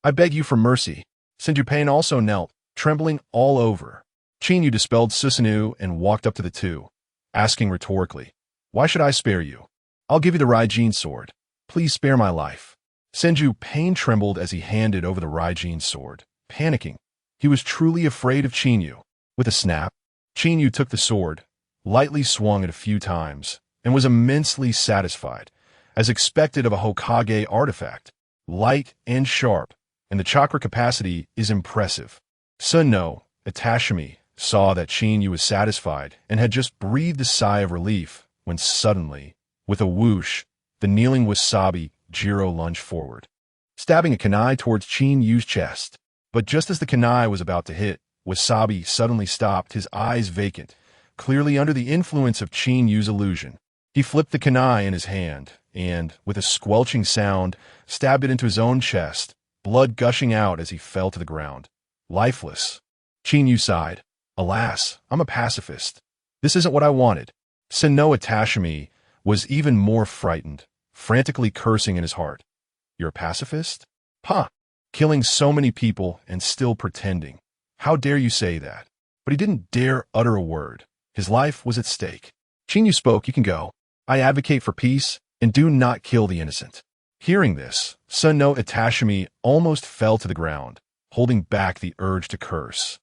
I beg you for mercy. Senju Pain also knelt, trembling all over. Qinyu dispelled Susanoo and walked up to the two, asking rhetorically, why should I spare you? I'll give you the Raijin sword. Please spare my life. Senju Pain trembled as he handed over the Raijin sword, panicking. He was truly afraid of Qinyu. With a snap, Qinyu took the sword, lightly swung it a few times, and was immensely satisfied, as expected of a Hokage artifact. Light and sharp, and the chakra capacity is impressive. Sunno, Itashimi, saw that Qinyu was satisfied and had just breathed a sigh of relief when suddenly, with a whoosh, the kneeling Wasabi Jiro lunged forward, stabbing a kunai towards Qinyu's chest. But just as the kunai was about to hit, Wasabi suddenly stopped, his eyes vacant, clearly under the influence of Qinyu's illusion. He flipped the kunai in his hand and, with a squelching sound, stabbed it into his own chest, blood gushing out as he fell to the ground, lifeless. Qinyu sighed. Alas, I'm a pacifist. This isn't what I wanted. Senno Itashimi was even more frightened, frantically cursing in his heart. You're a pacifist? Huh. Killing so many people and still pretending. How dare you say that? But he didn't dare utter a word. His life was at stake. Qinyu spoke, you can go. I advocate for peace and do not kill the innocent. Hearing this, Senno Itashimi almost fell to the ground, holding back the urge to curse,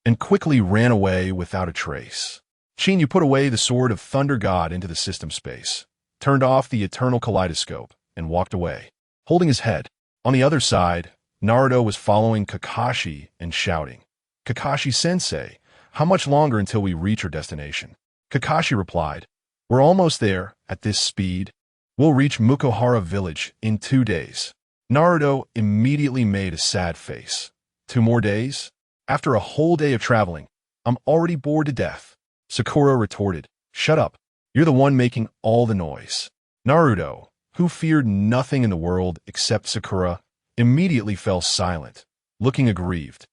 and quickly ran away without a trace. Qinyu put away the sword of Thunder God into the system space, turned off the eternal kaleidoscope, and walked away, holding his head. On the other side, Naruto was following Kakashi and shouting, Kakashi-sensei, how much longer until we reach our destination? Kakashi replied, we're almost there, at this speed. We'll reach Mukohara village in 2 days. Naruto immediately made a sad face. 2 more days? After a whole day of traveling, I'm already bored to death. Sakura retorted, shut up. You're the one making all the noise. Naruto, who feared nothing in the world except Sakura, immediately fell silent, looking aggrieved.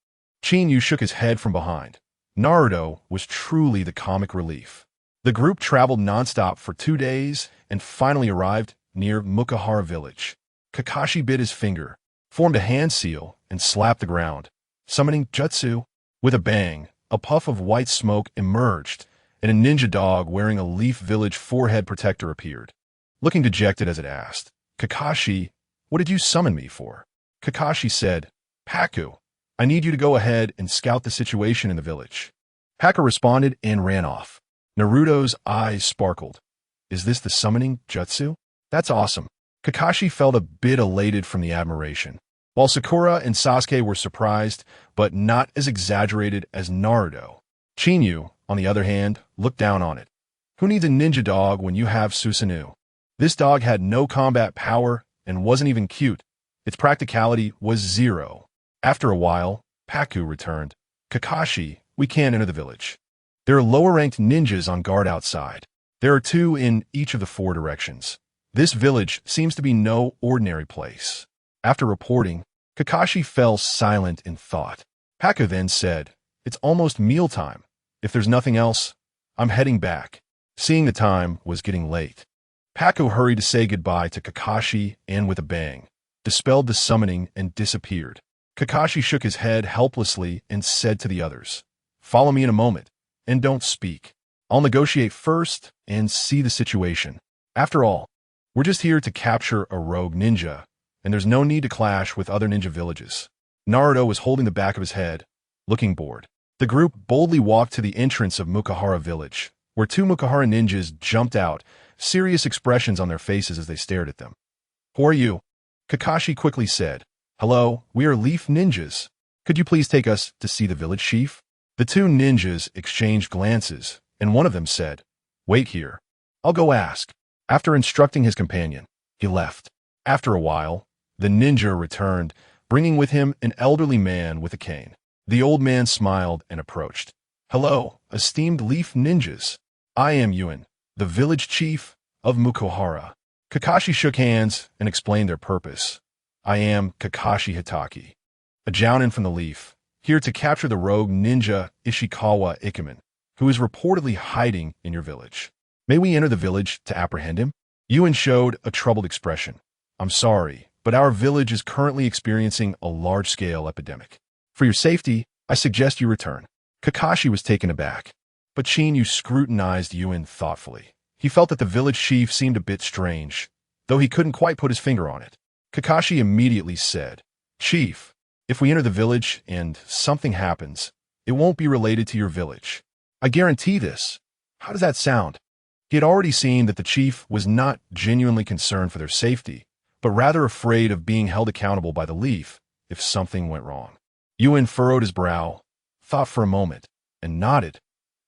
Qinyu shook his head from behind. Naruto was truly the comic relief. The group traveled nonstop for 2 days and finally arrived near Mukohara village. Kakashi bit his finger, formed a hand seal, and slapped the ground, summoning jutsu. With a bang, a puff of white smoke emerged, and a ninja dog wearing a Leaf Village forehead protector appeared. Looking dejected as it asked, "Kakashi, what did you summon me for?" Kakashi said, "Paku, I need you to go ahead and scout the situation in the village." Paku responded and ran off. Naruto's eyes sparkled. "Is this the summoning jutsu? That's awesome." Kakashi felt a bit elated from the admiration, while Sakura and Sasuke were surprised, but not as exaggerated as Naruto. Chinyu, on the other hand, looked down on it. Who needs a ninja dog when you have Susanoo? This dog had no combat power and wasn't even cute. Its practicality was zero. After a while, Paku returned. "Kakashi, we can't enter the village. There are lower-ranked ninjas on guard outside. There are 2 in each of the 4 directions. This village seems to be no ordinary place." After reporting, Kakashi fell silent in thought. Paku then said, "It's almost mealtime. If there's nothing else, I'm heading back." Seeing the time was getting late, Paku hurried to say goodbye to Kakashi and with a bang, dispelled the summoning and disappeared. Kakashi shook his head helplessly and said to the others, "Follow me in a moment, and don't speak. I'll negotiate first and see the situation. After all, we're just here to capture a rogue ninja, and there's no need to clash with other ninja villages." Naruto was holding the back of his head, looking bored. The group boldly walked to the entrance of Mukahara village, where 2 Mukahara ninjas jumped out, serious expressions on their faces as they stared at them. "Who are you?" Kakashi quickly said. "Hello, we are Leaf Ninjas. Could you please take us to see the village chief?" The 2 ninjas exchanged glances, and one of them said, "Wait here. I'll go ask." After instructing his companion, he left. After a while, the ninja returned, bringing with him an elderly man with a cane. The old man smiled and approached. "Hello, esteemed Leaf Ninjas. I am Yuin, the village chief of Mukahara." Kakashi shook hands and explained their purpose. "I am Kakashi Hitaki, a jounin from the Leaf, here to capture the rogue ninja Ishikawa Ikemen, who is reportedly hiding in your village. May we enter the village to apprehend him?" Yuin showed a troubled expression. "I'm sorry, but our village is currently experiencing a large-scale epidemic. For your safety, I suggest you return." Kakashi was taken aback, but Chinyu scrutinized Yuin thoughtfully. He felt that the village chief seemed a bit strange, though he couldn't quite put his finger on it. Kakashi immediately said, "Chief, if we enter the village and something happens, it won't be related to your village. I guarantee this." How does that sound? He had already seen that the chief was not genuinely concerned for their safety, but rather afraid of being held accountable by the Leaf if something went wrong. Yuin furrowed his brow, thought for a moment, and nodded.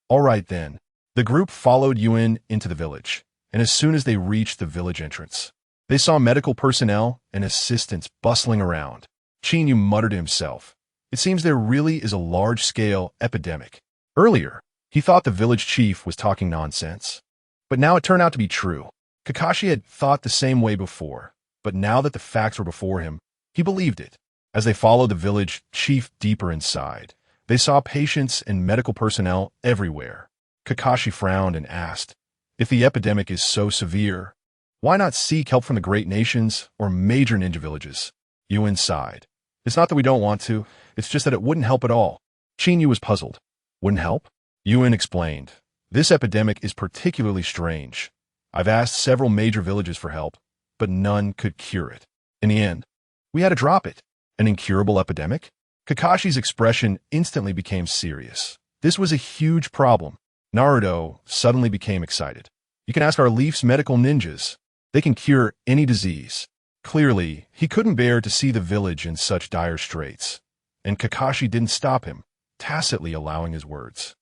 "All right then." The group followed Yuin into the village, and as soon as they reached the village entrance, they saw medical personnel and assistants bustling around. Chinyu muttered to himself, "It seems there really is a large-scale epidemic." Earlier, he thought the village chief was talking nonsense, but now it turned out to be true. Kakashi had thought the same way before, but now that the facts were before him, he believed it. As they followed the village chief deeper inside, they saw patients and medical personnel everywhere. Kakashi frowned and asked, "If the epidemic is so severe, why not seek help from the great nations or major ninja villages?" Yuin sighed. "It's not that we don't want to, it's just that it wouldn't help at all." Chinyu was puzzled. "Wouldn't help?" Yuin explained, "This epidemic is particularly strange. I've asked several major villages for help, but none could cure it. In the end, we had to drop it." An incurable epidemic? Kakashi's expression instantly became serious. This was a huge problem. Naruto suddenly became excited. "You can ask our Leaf's medical ninjas. They can cure any disease." Clearly, he couldn't bear to see the village in such dire straits, and Kakashi didn't stop him, tacitly allowing his words.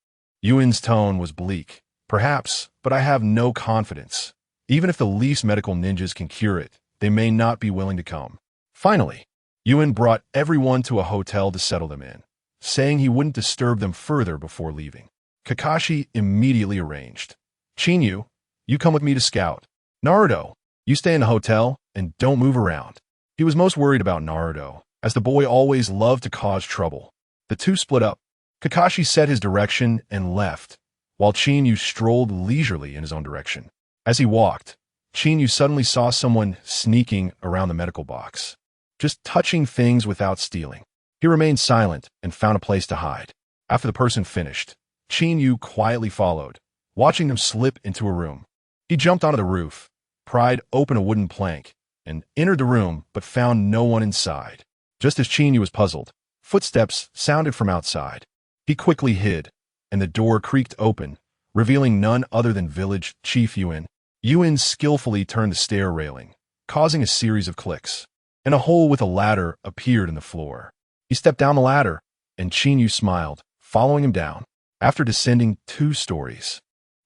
Yuin's tone was bleak. "Perhaps, but I have no confidence. Even if the Leaf's medical ninjas can cure it, they may not be willing to come." Finally, Yuin brought everyone to a hotel to settle them in, saying he wouldn't disturb them further before leaving. Kakashi immediately arranged. "Chinyu, you come with me to scout. Naruto, you stay in the hotel and don't move around." He was most worried about Naruto, as the boy always loved to cause trouble. The two split up. Kakashi set his direction and left, while Chinyu strolled leisurely in his own direction. As he walked, Chinyu suddenly saw someone sneaking around the medical box, just touching things without stealing. He remained silent and found a place to hide. After the person finished, Qinyu quietly followed, watching them slip into a room. He jumped onto the roof, pried open a wooden plank, and entered the room but found no one inside. Just as Qinyu was puzzled, footsteps sounded from outside. He quickly hid, and the door creaked open, revealing none other than village chief Yuin. Yuin skillfully turned the stair railing, causing a series of clicks, and a hole with a ladder appeared in the floor. He stepped down the ladder, and Qinyu smiled, following him down. After descending 2 stories,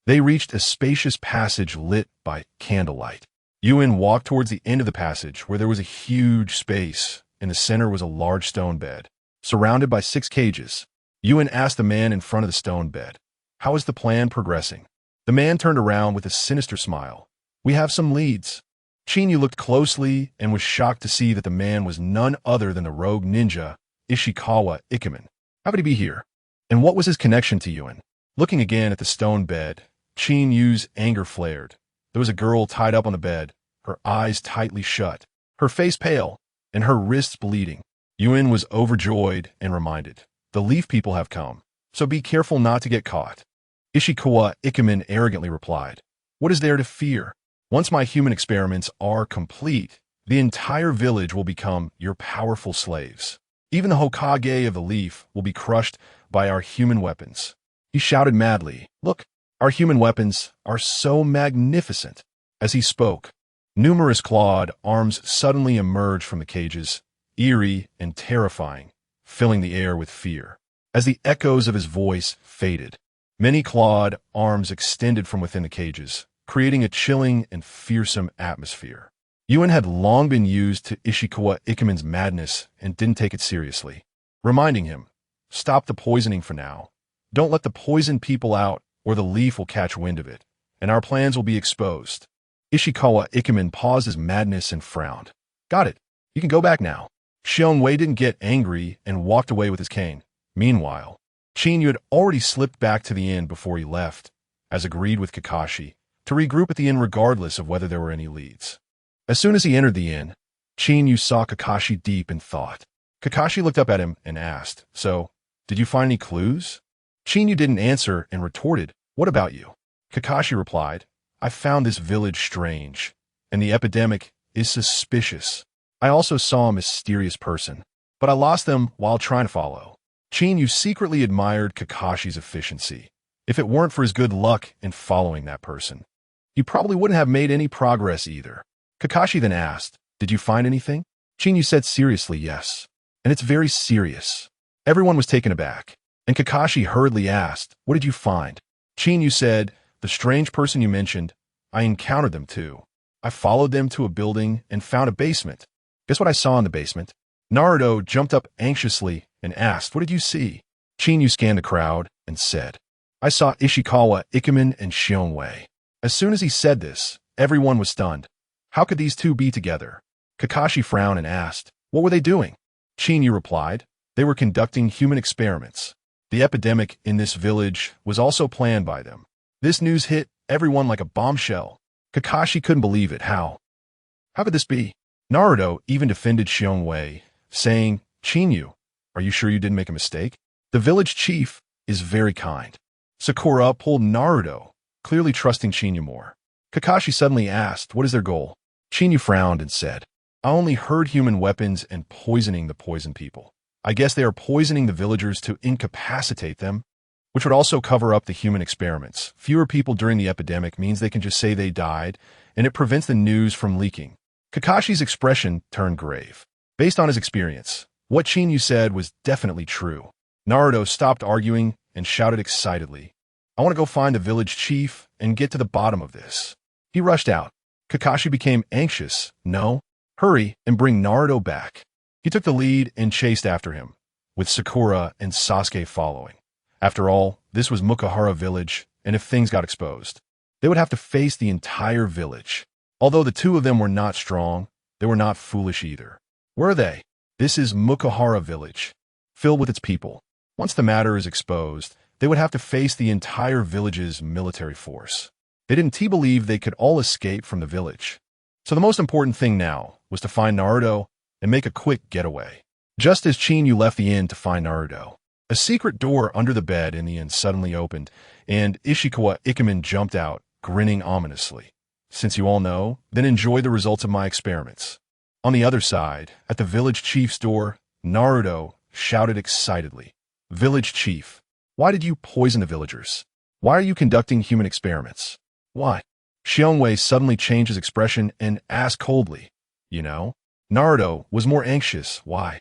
they reached a spacious passage lit by candlelight. Yuin walked towards the end of the passage where there was a huge space. In the center was a large stone bed, surrounded by 6 cages. Yuin asked the man in front of the stone bed, "How is the plan progressing?" The man turned around with a sinister smile. "We have some leads." Qinyu looked closely and was shocked to see that the man was none other than the rogue ninja, Ishikawa Ikemen. How could he be here? And what was his connection to Yuin? Looking again at the stone bed, Qinyu's anger flared. There was a girl tied up on the bed, her eyes tightly shut, her face pale, and her wrists bleeding. Yuin was overjoyed and reminded, "The leaf people have come, so be careful not to get caught." Ishikawa Ikemen arrogantly replied, "What is there to fear? Once my human experiments are complete, the entire village will become your powerful slaves. Even the Hokage of the leaf will be crushed by our human weapons." He shouted madly, "Look, our human weapons are so magnificent." As he spoke, numerous clawed arms suddenly emerged from the cages, eerie and terrifying, filling the air with fear. As the echoes of his voice faded, many clawed arms extended from within the cages, creating a chilling and fearsome atmosphere. Yuin had long been used to Ishikawa Ikemen's madness and didn't take it seriously, reminding him, "Stop the poisoning for now. Don't let the poison people out or the leaf will catch wind of it, and our plans will be exposed." Ishikawa Ikemen paused his madness and frowned. "Got it. You can go back now." Xiongwei didn't get angry and walked away with his cane. Meanwhile, Qinyu had already slipped back to the inn before he left, as agreed with Kakashi, to regroup at the inn regardless of whether there were any leads. As soon as he entered the inn, Qinyu saw Kakashi deep in thought. Kakashi looked up at him and asked, "So, did you find any clues?" Qinyu didn't answer and retorted, "What about you?" Kakashi replied, "I found this village strange, and the epidemic is suspicious. I also saw a mysterious person, but I lost them while trying to follow." Qinyu secretly admired Kakashi's efficiency. If it weren't for his good luck in following that person, he probably wouldn't have made any progress either. Kakashi then asked, "Did you find anything?" Qinyu said seriously, "Yes, and it's very serious." Everyone was taken aback, and Kakashi hurriedly asked, "What did you find?" Qinyu said, "The strange person you mentioned, I encountered them too. I followed them to a building and found a basement. Guess what I saw in the basement?" Naruto jumped up anxiously and asked, "What did you see?" Qinyu scanned the crowd and said, "I saw Ishikawa Ikemen and Xiongwei." As soon as he said this, everyone was stunned. How could these two be together? Kakashi frowned and asked, "What were they doing?" Qinyu replied, "They were conducting human experiments. The epidemic in this village was also planned by them." This news hit everyone like a bombshell. Kakashi couldn't believe it. How could this be? Naruto even defended Xiongwei, saying, "Qinyu, are you sure you didn't make a mistake? The village chief is very kind." Sakura pulled Naruto, clearly trusting Qinyu more. Kakashi suddenly asked, "What is their goal?" Qinyu frowned and said, "I only heard human weapons and poisoning the poison people. I guess they are poisoning the villagers to incapacitate them, which would also cover up the human experiments. Fewer people during the epidemic means they can just say they died, and it prevents the news from leaking." Kakashi's expression turned grave. Based on his experience, what Qinyu said was definitely true. Naruto stopped arguing and shouted excitedly, "I want to go find the village chief and get to the bottom of this." He rushed out. Kakashi became anxious. "No, hurry and bring Naruto back." He took the lead and chased after him, with Sakura and Sasuke following. After all, this was Mukahara village, and if things got exposed, they would have to face the entire village. Although the two of them were not strong, they were not foolish either. Were they? This is Mukahara village, filled with its people. Once the matter is exposed, they would have to face the entire village's military force. They didn't believe they could all escape from the village. So the most important thing now was to find Naruto and make a quick getaway. Just as Qinyu left the inn to find Naruto, A secret door under the bed in the inn suddenly opened, and Ishikawa Ikemen jumped out, grinning ominously. Since you all know, then enjoy the results of my experiments. On the other side, at the village chief's door, Naruto shouted excitedly. Village chief, why did you poison the villagers? Why are you conducting human experiments? Why? Xiongwei suddenly changed his expression and asked coldly. You know? Naruto was more anxious. Why?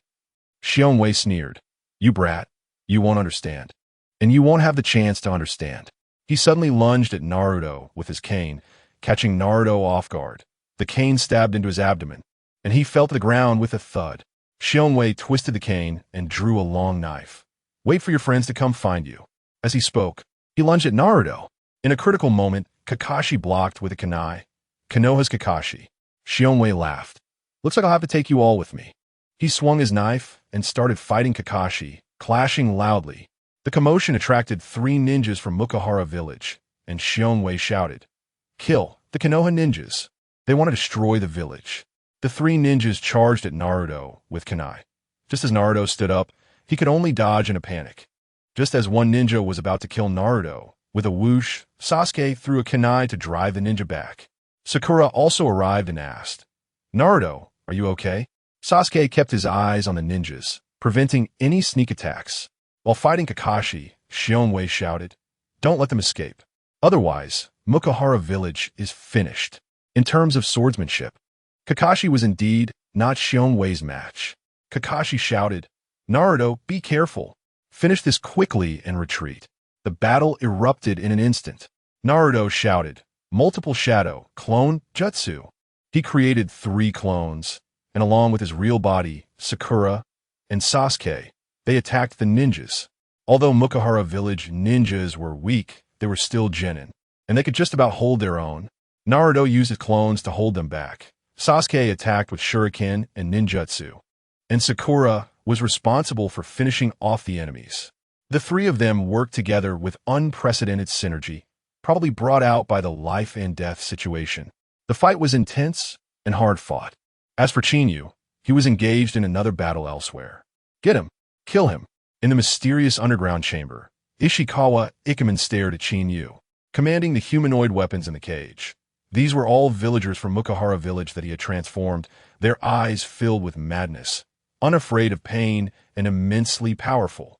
Xiongwei sneered. You brat. You won't understand. And you won't have the chance to understand. He suddenly lunged at Naruto with his cane, catching Naruto off guard. The cane stabbed into his abdomen, and he fell to the ground with a thud. Xiongwei twisted the cane and drew a long knife. Wait for your friends to come find you. As he spoke, he lunged at Naruto. In a critical moment, Kakashi blocked with a kunai. Konoha's Kakashi. Xiongwei laughed. Looks like I'll have to take you all with me. He swung his knife and started fighting Kakashi, clashing loudly. The commotion attracted 3 ninjas from Mukahara village, and Xiongwei shouted, Kill the Konoha ninjas. They want to destroy the village. The 3 ninjas charged at Naruto with kunai. Just as Naruto stood up, he could only dodge in a panic. Just as one ninja was about to kill Naruto, with a whoosh, Sasuke threw a kunai to drive the ninja back. Sakura also arrived and asked, Naruto, are you okay? Sasuke kept his eyes on the ninjas, preventing any sneak attacks. While fighting Kakashi, Xiongwei shouted, Don't let them escape. Otherwise, Mukahara village is finished. In terms of swordsmanship, Kakashi was indeed not Xiongwei's match. Kakashi shouted, Naruto, be careful. Finish this quickly and retreat. The battle erupted in an instant. Naruto shouted, Multiple shadow, clone, jutsu. He created 3 clones, and along with his real body, Sakura, and Sasuke, they attacked the ninjas. Although Mukahara village ninjas were weak, they were still genin, and they could just about hold their own. Naruto used his clones to hold them back. Sasuke attacked with shuriken and ninjutsu, and Sakura was responsible for finishing off the enemies. The 3 of them worked together with unprecedented synergy, probably brought out by the life and death situation. The fight was intense and hard fought. As for Chinyu, he was engaged in another battle elsewhere. Get him. Kill him. In the mysterious underground chamber, Ishikawa Ikemen stared at Chinyu, commanding the humanoid weapons in the cage. These were all villagers from Mukahara village that he had transformed, their eyes filled with madness, unafraid of pain and immensely powerful.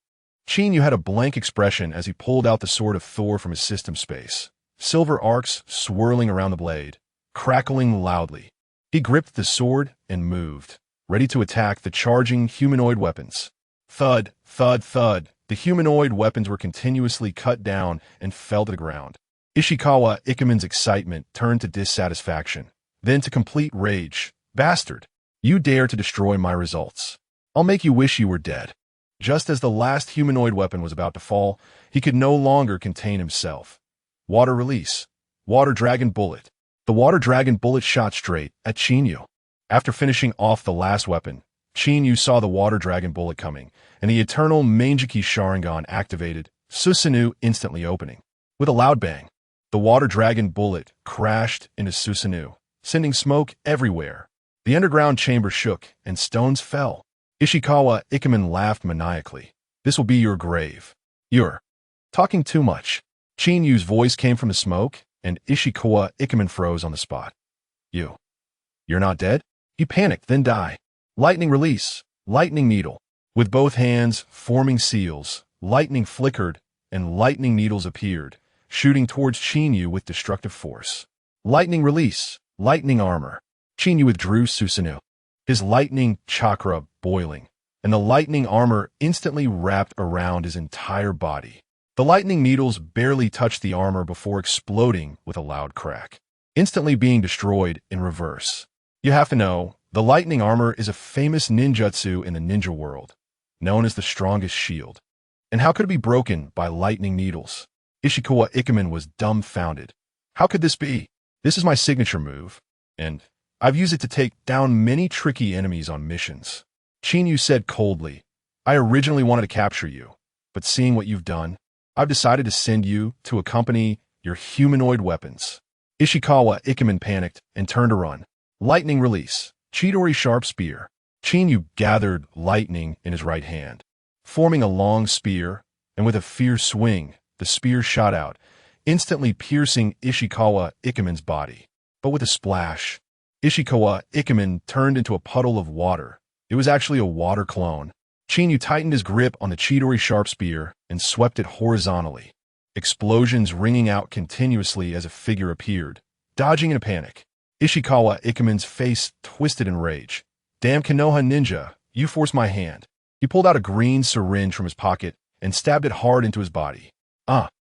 Chinyu had a blank expression as he pulled out the sword of Thor from his system space, silver arcs swirling around the blade, crackling loudly. He gripped the sword and moved, ready to attack the charging humanoid weapons. Thud, thud, thud. The humanoid weapons were continuously cut down and fell to the ground. Ishikawa Ikemen's excitement turned to dissatisfaction, then to complete rage. Bastard! You dare to destroy my results. I'll make you wish you were dead. Just as the last humanoid weapon was about to fall, he could no longer contain himself. Water release. Water dragon bullet. The water dragon bullet shot straight at Chinyu. After finishing off the last weapon, Chinyu saw the water dragon bullet coming, and the eternal Manjiki Sharingan activated, Susanoo instantly opening. With a loud bang, the water dragon bullet crashed into Susanoo, sending smoke everywhere. The underground chamber shook, and stones fell. Ishikawa Ikemen laughed maniacally. This will be your grave. You're talking too much. Chinyu's voice came from the smoke, and Ishikawa Ikemen froze on the spot. You're not dead? He panicked, then die. Lightning release. Lightning needle. With both hands forming seals, lightning flickered, and lightning needles appeared, shooting towards Chinyu with destructive force. Lightning release. Lightning armor. Chinyu withdrew Susanoo, his lightning chakra boiling, and the lightning armor instantly wrapped around his entire body. The lightning needles barely touched the armor before exploding with a loud crack, instantly being destroyed in reverse. You have to know, the lightning armor is a famous ninjutsu in the ninja world, known as the strongest shield. And how could it be broken by lightning needles? Ishikawa Ikemen was dumbfounded. How could this be? This is my signature move, and I've used it to take down many tricky enemies on missions. Chinyu said coldly, I originally wanted to capture you, but seeing what you've done, I've decided to send you to accompany your humanoid weapons. Ishikawa Ikemen panicked and turned to run. Lightning release. Chidori sharp spear. Chinyu gathered lightning in his right hand. forming a long spear, and with a fierce swing, the spear shot out, instantly piercing Ishikawa Ikemen's body. But with a splash, Ishikawa Ikemen turned into a puddle of water. It was actually a water clone. Chinyu tightened his grip on the Chidori sharp spear and swept it horizontally. Explosions ringing out continuously as a figure appeared, dodging in a panic. Ishikawa Ikemen's face twisted in rage. "Damn Konoha ninja, you forced my hand." He pulled out a green syringe from his pocket and stabbed it hard into his body.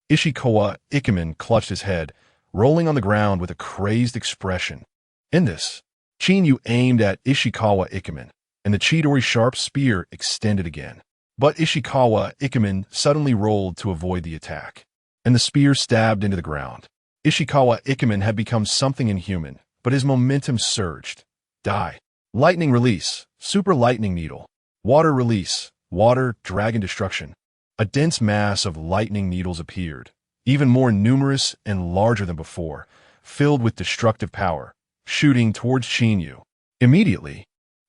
Ishikawa Ikemen clutched his head, rolling on the ground with a crazed expression. In this, Chinyu aimed at Ishikawa Ikemen, and the Chidori sharp spear extended again. But Ishikawa Ikemen suddenly rolled to avoid the attack, and the spear stabbed into the ground. Ishikawa Ikemen had become something inhuman, but his momentum surged. Die. Lightning release, super lightning needle. Water release, water, dragon destruction. A dense mass of lightning needles appeared, even more numerous and larger than before, filled with destructive power, shooting towards Chinyu. Immediately,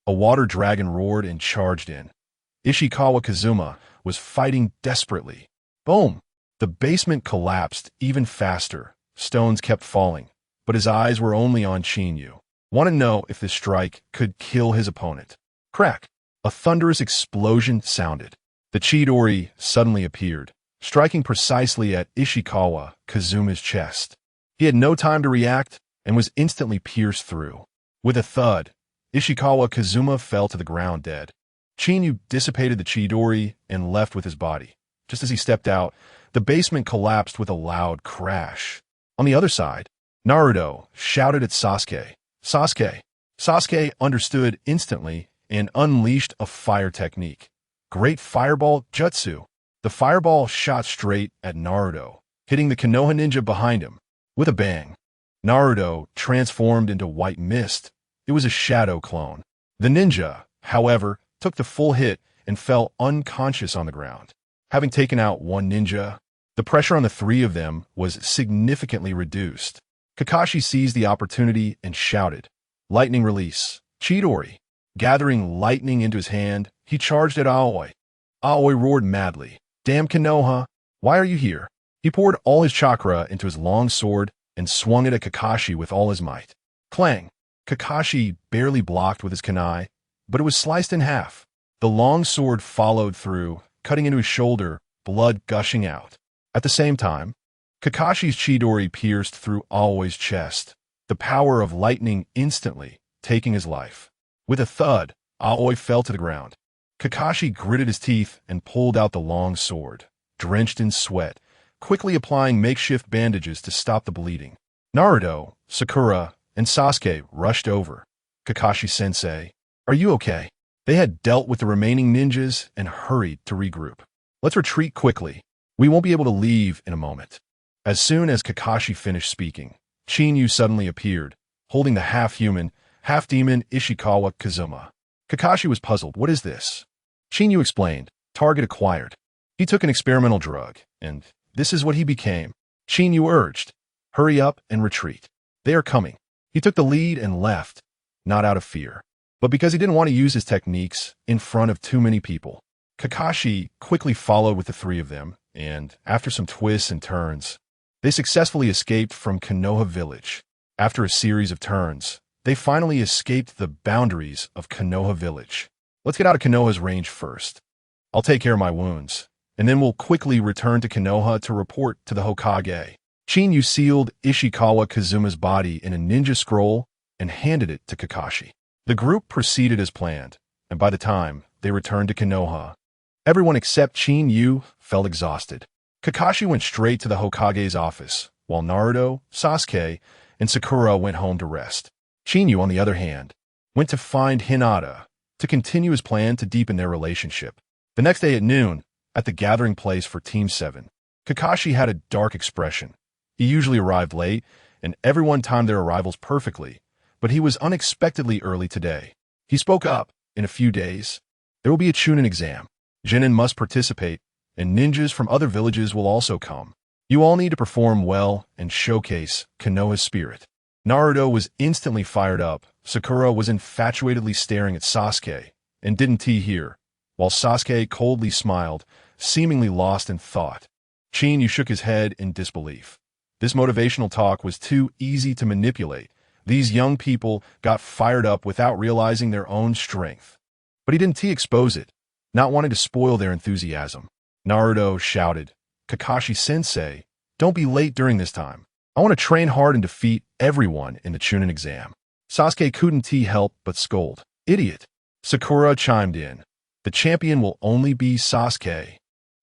a water dragon roared and charged in. Ishikawa Kazuma was fighting desperately. Boom! The basement collapsed even faster. Stones kept falling, but his eyes were only on Chinyu. Want to know if this strike could kill his opponent. Crack! A thunderous explosion sounded. The Chidori suddenly appeared, striking precisely at Ishikawa Kazuma's chest. He had no time to react and was instantly pierced through. With a thud, Ishikawa Kazuma fell to the ground dead. Chinyu dissipated the Chidori and left with his body. Just as he stepped out, the basement collapsed with a loud crash. On the other side, Naruto shouted at Sasuke. "Sasuke!" Sasuke understood instantly and unleashed a fire technique. Great Fireball Jutsu. The fireball shot straight at Naruto, hitting the Konoha ninja behind him. With a bang, Naruto transformed into white mist. It was a shadow clone. The ninja, however, took the full hit and fell unconscious on the ground. Having taken out one ninja, the pressure on the three of them was significantly reduced. Kakashi seized the opportunity and shouted, "Lightning release, Chidori." Gathering lightning into his hand, he charged at Aoi. Aoi roared madly, "Damn Konoha, why are you here?" He poured all his chakra into his long sword and swung it at Kakashi with all his might. Clang! Kakashi barely blocked with his kunai, but it was sliced in half. The long sword followed through, cutting into his shoulder, blood gushing out. At the same time, Kakashi's Chidori pierced through Aoi's chest, the power of lightning instantly taking his life. With a thud, Aoi fell to the ground. Kakashi gritted his teeth and pulled out the long sword, drenched in sweat, quickly applying makeshift bandages to stop the bleeding. Naruto, Sakura, and Sasuke rushed over. "Kakashi-sensei, are you okay?" They had dealt with the remaining ninjas and hurried to regroup. "Let's retreat quickly. We won't be able to leave in a moment." As soon as Kakashi finished speaking, Chinyu suddenly appeared, holding the half-human, half-demon Ishikawa Kazuma. Kakashi was puzzled. "What is this?" Chinyu explained. "Target acquired. He took an experimental drug, and this is what he became." Chinyu urged, "Hurry up and retreat. They are coming." He took the lead and left, not out of fear, but because he didn't want to use his techniques in front of too many people. Kakashi quickly followed with the three of them, and after some twists and turns, they successfully escaped from Konoha Village. After a series of turns, they finally escaped the boundaries of Konoha Village. "Let's get out of Konoha's range first. I'll take care of my wounds, and then we'll quickly return to Konoha to report to the Hokage." Chinyu sealed Ishikawa Kazuma's body in a ninja scroll and handed it to Kakashi. The group proceeded as planned, and by the time they returned to Konoha, everyone except Chinyu felt exhausted. Kakashi went straight to the Hokage's office, while Naruto, Sasuke, and Sakura went home to rest. Chinyu, on the other hand, went to find Hinata to continue his plan to deepen their relationship. The next day at noon, at the gathering place for Team 7, Kakashi had a dark expression. He usually arrived late, and everyone timed their arrivals perfectly, but he was unexpectedly early today. He spoke up. "In a few days, there will be a Chunin exam. Genin must participate, and ninjas from other villages will also come. You all need to perform well and showcase Konoha's spirit." Naruto was instantly fired up. Sakura was infatuatedly staring at Sasuke, and didn't he hear? while Sasuke coldly smiled, seemingly lost in thought. Chinyu shook his head in disbelief. This motivational talk was too easy to manipulate. These young people got fired up without realizing their own strength. But he didn't expose it, not wanting to spoil their enthusiasm. Naruto shouted, "Kakashi-sensei, don't be late during this time. I want to train hard and defeat everyone in the Chunin exam." Sasuke couldn't help but scold. "Idiot." Sakura chimed in. "The champion will only be Sasuke."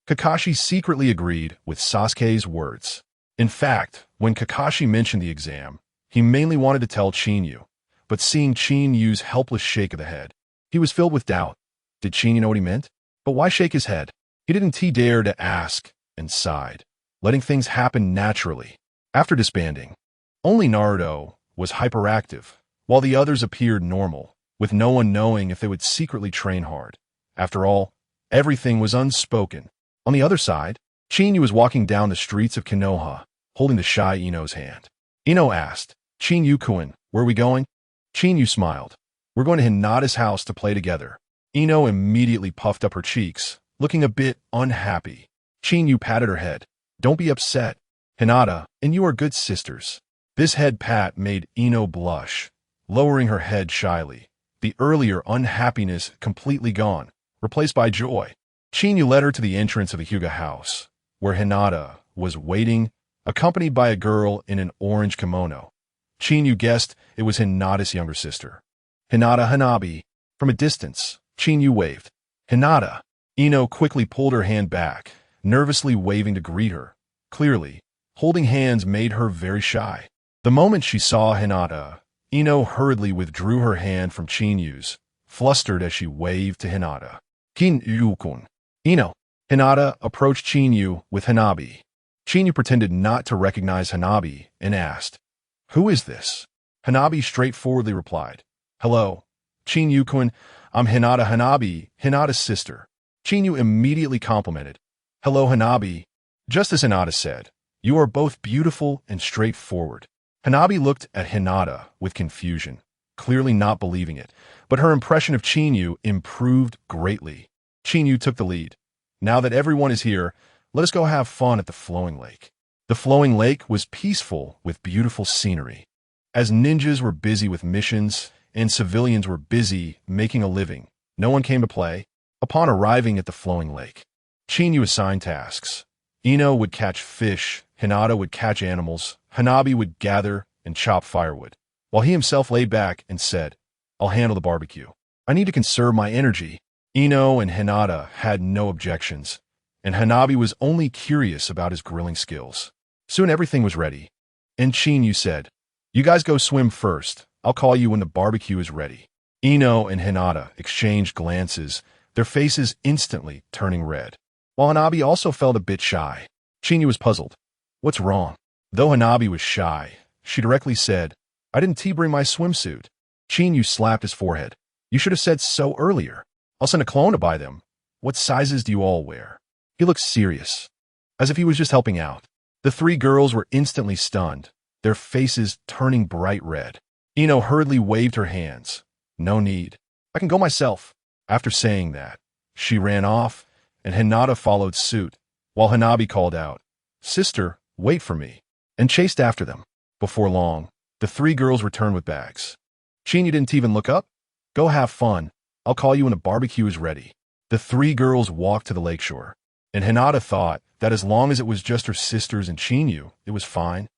Kakashi secretly agreed with Sasuke's words. In fact, when Kakashi mentioned the exam, he mainly wanted to tell Chinyu, but seeing Chinyu's helpless shake of the head, he was filled with doubt. Did Chinyu know what he meant? But why shake his head? He didn't dare to ask, and sighed, letting things happen naturally. After disbanding, only Naruto was hyperactive, while the others appeared normal, with no one knowing if they would secretly train hard. After all, everything was unspoken. On the other side, Chinyu was walking down the streets of Konoha, holding the shy Ino's hand. Ino asked, "Chinyu-kun, where are we going?" Chinyu smiled. "We're going to Hinata's house to play together." Ino immediately puffed up her cheeks, looking a bit unhappy. Chinyu patted her head. "Don't be upset. Hinata and you are good sisters." This head pat made Ino blush, lowering her head shyly. The earlier unhappiness completely gone, replaced by joy. Chinyu led her to the entrance of the Hyuga house, where Hinata was waiting, accompanied by a girl in an orange kimono. Chinyu guessed it was Hinata's younger sister. "Hinata Hanabi." From a distance, Chinyu waved. "Hinata." Ino quickly pulled her hand back, nervously waving to greet her. Clearly, holding hands made her very shy. The moment she saw Hinata, Ino hurriedly withdrew her hand from Chinyu's, flustered as she waved to Hinata. "Kinyu-kun." "Ino." Hinata approached Chinyu with Hanabi. Chinyu pretended not to recognize Hanabi and asked, "Who is this?" Hanabi straightforwardly replied, "Hello, Chinyu-kun, I'm Hinata Hanabi, Hinata's sister." Chinyu immediately complimented, "Hello, Hanabi." Just as Hinata said, "You are both beautiful and straightforward." Hanabi looked at Hinata with confusion, clearly not believing it, but her impression of Chinyu improved greatly. Chinyu took the lead. "Now that everyone is here, let us go have fun at the flowing lake." The flowing lake was peaceful with beautiful scenery. As ninjas were busy with missions and civilians were busy making a living, no one came to play. Upon arriving at the flowing lake, Chinyu assigned tasks. Ino would catch fish, Hinata would catch animals, Hanabi would gather and chop firewood, while he himself lay back and said, "I'll handle the barbecue. I need to conserve my energy." Ino and Hinata had no objections, and Hanabi was only curious about his grilling skills. Soon everything was ready, and Chinyu said, "You guys go swim first. I'll call you when the barbecue is ready." Ino and Hinata exchanged glances, their faces instantly turning red. While Hanabi also felt a bit shy, Chinyu was puzzled. What's wrong? Though Hanabi was shy, she directly said, "I didn't bring my swimsuit." Chinyu slapped his forehead. "You should have said so earlier. I'll send a clone to buy them. What sizes do you all wear?" He looked serious, as if he was just helping out. The three girls were instantly stunned, their faces turning bright red. Ino hurriedly waved her hands. "No need. I can go myself." After saying that, she ran off, and Hinata followed suit, while Hanabi called out, "Sister, wait for me," and chased after them. Before long, the three girls returned with bags. "Chinyu didn't even look up? Go have fun. I'll call you when the barbecue is ready." The three girls walked to the lakeshore, and Hinata thought that as long as it was just her sisters and Chinyu, it was fine.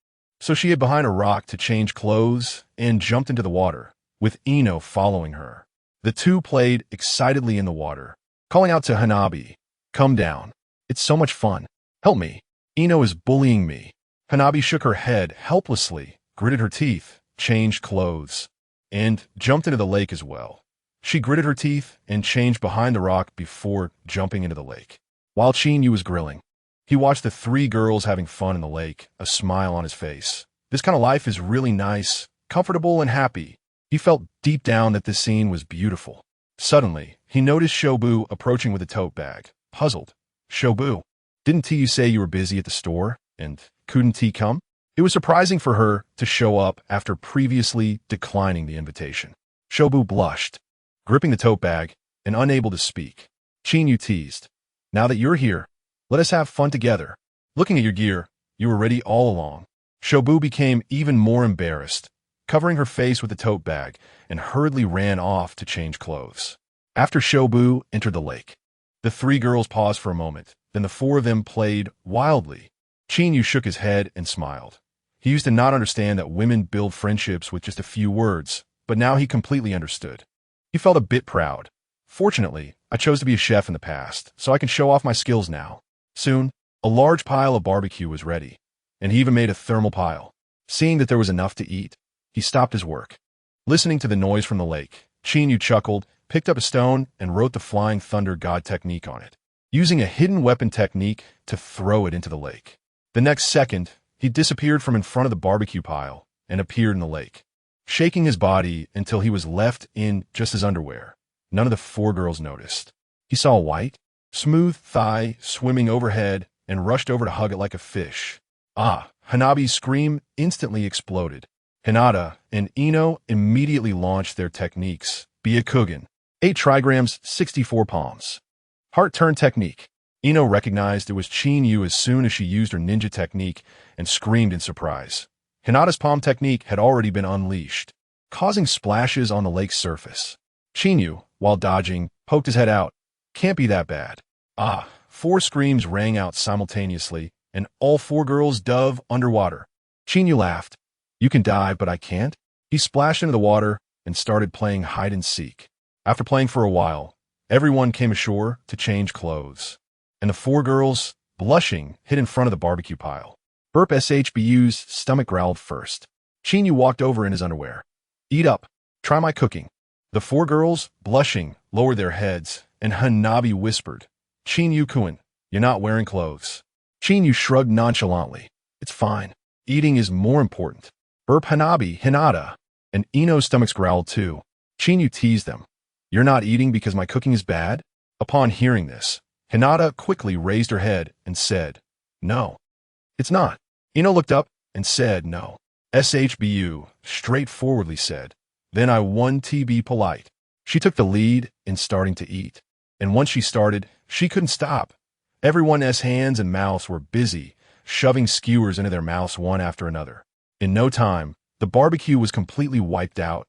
So she hid behind a rock to change clothes and jumped into the water, with Ino following her. The two played excitedly in the water, calling out to Hanabi, "Come down. It's so much fun. Help me. Ino is bullying me." Hanabi shook her head helplessly, gritted her teeth, changed clothes, and jumped into the lake as well. She gritted her teeth and changed behind the rock before jumping into the lake. While Chinyu was grilling, he watched the three girls having fun in the lake, a smile on his face. This kind of life is really nice, comfortable, and happy. He felt deep down that this scene was beautiful. Suddenly, he noticed Shobu approaching with a tote bag, puzzled. "Shobu, didn't you say you were busy at the store, and couldn't he come?" It was surprising for her to show up after previously declining the invitation. Shobu blushed, gripping the tote bag and unable to speak. Chinyu teased. Now that you're here, let us have fun together. Looking at your gear, you were ready all along. Shobu became even more embarrassed, covering her face with the tote bag, and hurriedly ran off to change clothes. After Shobu entered the lake, the three girls paused for a moment, then the four of them played wildly. Chinyu shook his head and smiled. He used to not understand that women build friendships with just a few words, but now he completely understood. He felt a bit proud. Fortunately, I chose to be a chef in the past, so I can show off my skills now. Soon, a large pile of barbecue was ready, and he even made a thermal pile. Seeing that there was enough to eat, he stopped his work. Listening to the noise from the lake, Chinyu chuckled, picked up a stone, and wrote the Flying Thunder God technique on it, using a hidden weapon technique to throw it into the lake. The next second, he disappeared from in front of the barbecue pile and appeared in the lake, shaking his body until he was left in just his underwear. None of the four girls noticed. He saw a white, smooth thigh swimming overhead and rushed over to hug it like a fish. Ah! Hanabi's scream instantly exploded. Hinata and Ino immediately launched their techniques. Byakugan, 8 trigrams, 64 palms. Heart turn technique. Ino recognized it was Chinyu as soon as she used her ninja technique and screamed in surprise. Hinata's palm technique had already been unleashed, causing splashes on the lake's surface. Chinyu, while dodging, poked his head out. Can't be that bad. Ah! 4 screams rang out simultaneously, and all 4 girls dove underwater. Chinyu laughed. You can dive, but I can't? He splashed into the water and started playing hide-and-seek. After playing for a while, everyone came ashore to change clothes, and the 4 girls, blushing, hid in front of the barbecue pile. Burp SHBU's stomach growled first. Chinyu walked over in his underwear. Eat up. Try my cooking. The 4 girls, blushing, lowered their heads, and Hanabi whispered, Chinyu-kun, you're not wearing clothes. Chinyu shrugged nonchalantly. It's fine. Eating is more important. Burp Hanabi, Hinata, and Ino's stomachs growled too. Chinyu teased them. You're not eating because my cooking is bad? Upon hearing this, Hinata quickly raised her head and said, No, it's not. Ino looked up and said no. SHBU straightforwardly said, Then I won to be polite. She took the lead in starting to eat. And once she started, she couldn't stop. Everyone's hands and mouths were busy, shoving skewers into their mouths one after another. In no time, the barbecue was completely wiped out,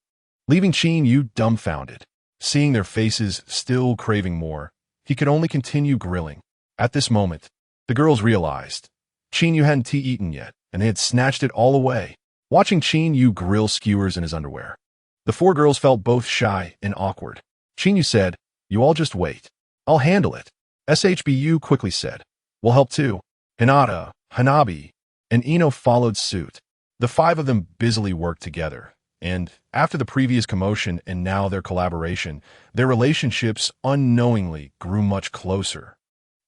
leaving Chinyu dumbfounded. Seeing their faces still craving more, he could only continue grilling. At this moment, the girls realized Chinyu hadn't eaten yet, and they had snatched it all away. Watching Chinyu grill skewers in his underwear, the 4 girls felt both shy and awkward. Chinyu said, You all just wait. I'll handle it. SHBU quickly said, We'll help too. Hinata, Hanabi, and Ino followed suit. The 5 of them busily worked together, and after the previous commotion and now their collaboration, their relationships unknowingly grew much closer.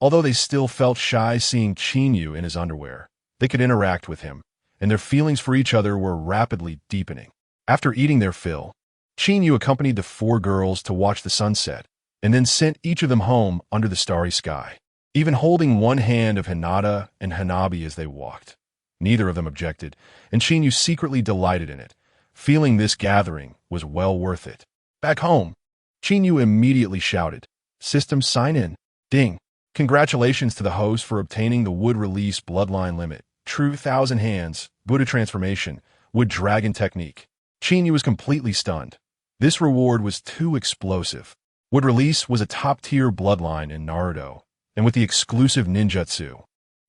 Although they still felt shy seeing Chinyu in his underwear, they could interact with him, and their feelings for each other were rapidly deepening. After eating their fill, Chinyu accompanied the 4 girls to watch the sunset, and then sent each of them home under the starry sky, even holding one hand of Hinata and Hanabi as they walked. Neither of them objected, and Chinyu secretly delighted in it, feeling this gathering was well worth it. Back home, Chinyu immediately shouted, System sign-in. Ding. Congratulations to the host for obtaining the Wood Release Bloodline Limit, True Thousand Hands, Buddha Transformation, Wood Dragon Technique. Chinyu was completely stunned. This reward was too explosive. Wood Release was a top-tier bloodline in Naruto, and with the exclusive ninjutsu,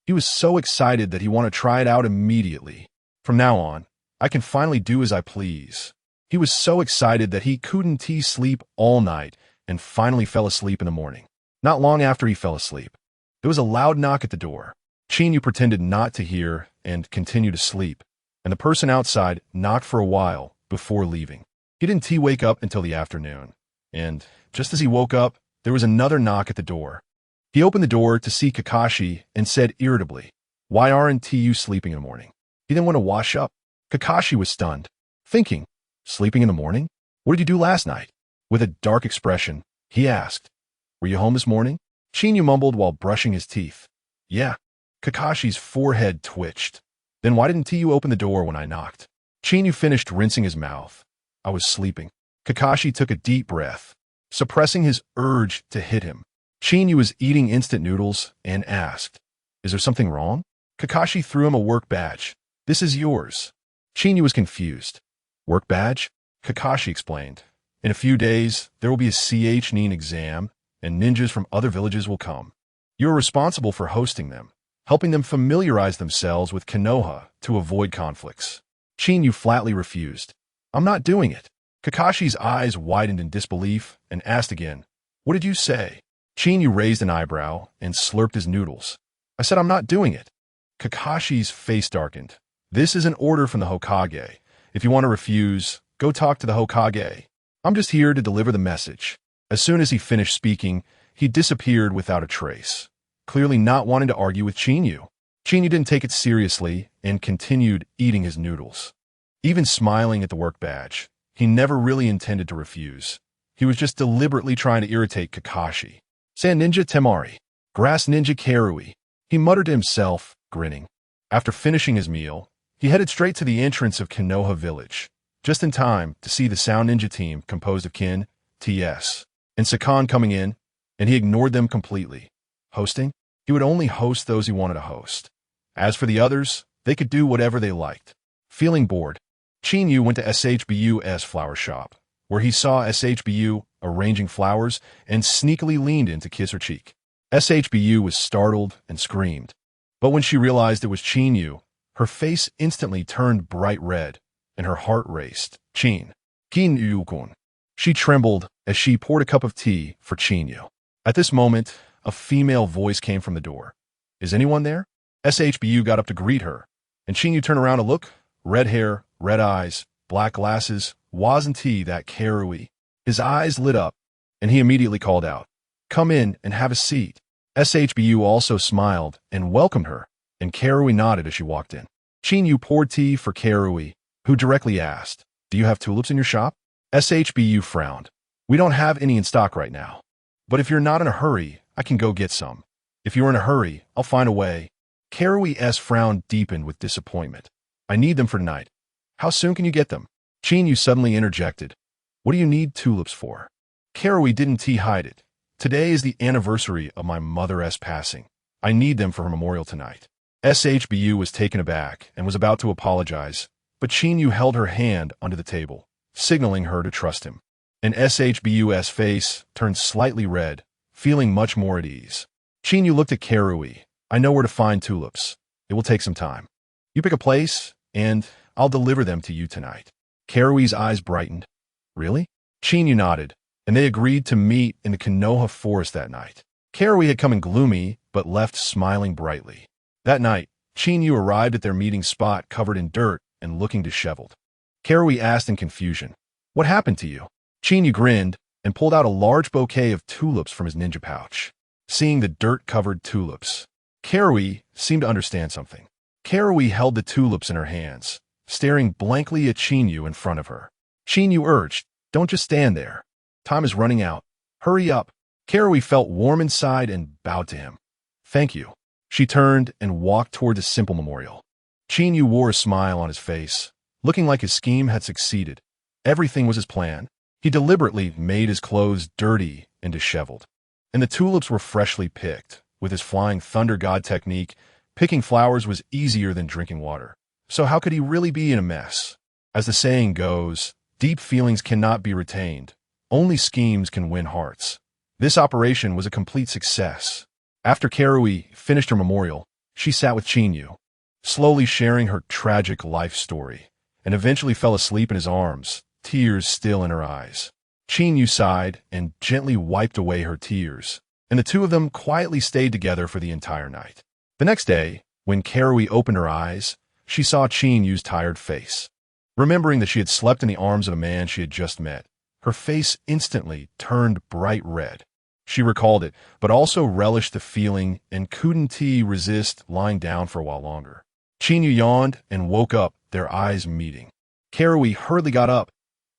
he was so excited that he wanted to try it out immediately. From now on, I can finally do as I please. He was so excited that he couldn't sleep all night and finally fell asleep in the morning. Not long after he fell asleep, there was a loud knock at the door. Chinyu pretended not to hear and continued to sleep, and the person outside knocked for a while before leaving. He didn't wake up until the afternoon, and just as he woke up, there was another knock at the door. He opened the door to see Kakashi and said irritably, Why aren't you sleeping in the morning? He didn't want to wash up. Kakashi was stunned, thinking, Sleeping in the morning? What did you do last night? With a dark expression, he asked, Were you home this morning? Chinyu mumbled while brushing his teeth. Yeah. Kakashi's forehead twitched. Then why didn't you open the door when I knocked? Chinyu finished rinsing his mouth. I was sleeping. Kakashi took a deep breath, suppressing his urge to hit him. Chinyu was eating instant noodles and asked, "Is there something wrong?" Kakashi threw him a work badge. "This is yours." Chinyu was confused. "Work badge?" Kakashi explained. "In a few days, there will be a Chunin exam, and ninjas from other villages will come. You are responsible for hosting them, helping them familiarize themselves with Konoha to avoid conflicts." Chinyu flatly refused. "I'm not doing it." Kakashi's eyes widened in disbelief and asked again, "What did you say?" Chinyu raised an eyebrow and slurped his noodles. "I said I'm not doing it." Kakashi's face darkened. "This is an order from the Hokage. If you want to refuse, go talk to the Hokage. I'm just here to deliver the message." As soon as he finished speaking, he disappeared without a trace, clearly not wanting to argue with Chinyu. Chinyu didn't take it seriously and continued eating his noodles. Even smiling at the work badge, he never really intended to refuse. He was just deliberately trying to irritate Kakashi. "Sand Ninja Temari. Grass Ninja Karui," he muttered to himself, grinning. After finishing his meal, he headed straight to the entrance of Konoha Village, just in time to see the Sound Ninja team composed of Kin, TS, and Sakan coming in, and he ignored them completely. Hosting? He would only host those he wanted to host. As for the others, they could do whatever they liked. Feeling bored, Chinyu went to SHBU's flower shop, where he saw SHBU arranging flowers and sneakily leaned in to kiss her cheek. SHBU was startled and screamed. But when she realized it was Chinyu, her face instantly turned bright red, and her heart raced. Qinyu-kun. She trembled as she poured a cup of tea for Chinyu. At this moment, a female voice came from the door. "Is anyone there?" SHBU got up to greet her, and Chinyu turned around to look. Red hair, red eyes, black glasses, wasn't he that Karui? His eyes lit up, and he immediately called out, "Come in and have a seat." SHBU also smiled and welcomed her, and Karui nodded as she walked in. Chinyu poured tea for Karui, who directly asked, "Do you have tulips in your shop?" SHBU frowned. "We don't have any in stock right now. But if you're not in a hurry, I can go get some. If you're in a hurry, I'll find a way." Karui's frown deepened with disappointment. "I need them for tonight." "How soon can you get them?" Chinyu suddenly interjected. "What do you need tulips for?" Karui didn't hide it. "Today is the anniversary of my mother's passing. I need them for her memorial tonight." SHBU was taken aback and was about to apologize, but Chinyu held her hand under the table, signaling her to trust him. And SHBU's face turned slightly red, feeling much more at ease. Chinyu looked at Karui. "I know where to find tulips. It will take some time. You pick a place, and I'll deliver them to you tonight." Karui's eyes brightened. "Really?" Chinyu nodded, and they agreed to meet in the Konoha forest that night. Karui had come in gloomy, but left smiling brightly. That night, Chinyu arrived at their meeting spot covered in dirt and looking disheveled. Karui asked in confusion, "What happened to you?" Chinyu grinned and pulled out a large bouquet of tulips from his ninja pouch. Seeing the dirt-covered tulips, Karui seemed to understand something. Karui held the tulips in her hands, staring blankly at Chinyu in front of her. Chinyu urged, "Don't just stand there. Time is running out. Hurry up." Karui felt warm inside and bowed to him. "Thank you." She turned and walked toward the simple memorial. Chinyu wore a smile on his face, looking like his scheme had succeeded. Everything was his plan. He deliberately made his clothes dirty and disheveled. And the tulips were freshly picked. With his flying thunder god technique, picking flowers was easier than drinking water. So how could he really be in a mess? As the saying goes, deep feelings cannot be retained. Only schemes can win hearts. This operation was a complete success. After Karui finished her memorial, she sat with Chinyu, slowly sharing her tragic life story, and eventually fell asleep in his arms, tears still in her eyes. Chinyu sighed and gently wiped away her tears, and the two of them quietly stayed together for the entire night. The next day, when Karui opened her eyes, she saw Chinyu's tired face. Remembering that she had slept in the arms of a man she had just met, her face instantly turned bright red. She recalled it, but also relished the feeling and couldn't resist lying down for a while longer. Chinyu yawned and woke up, their eyes meeting. Karui hurriedly got up.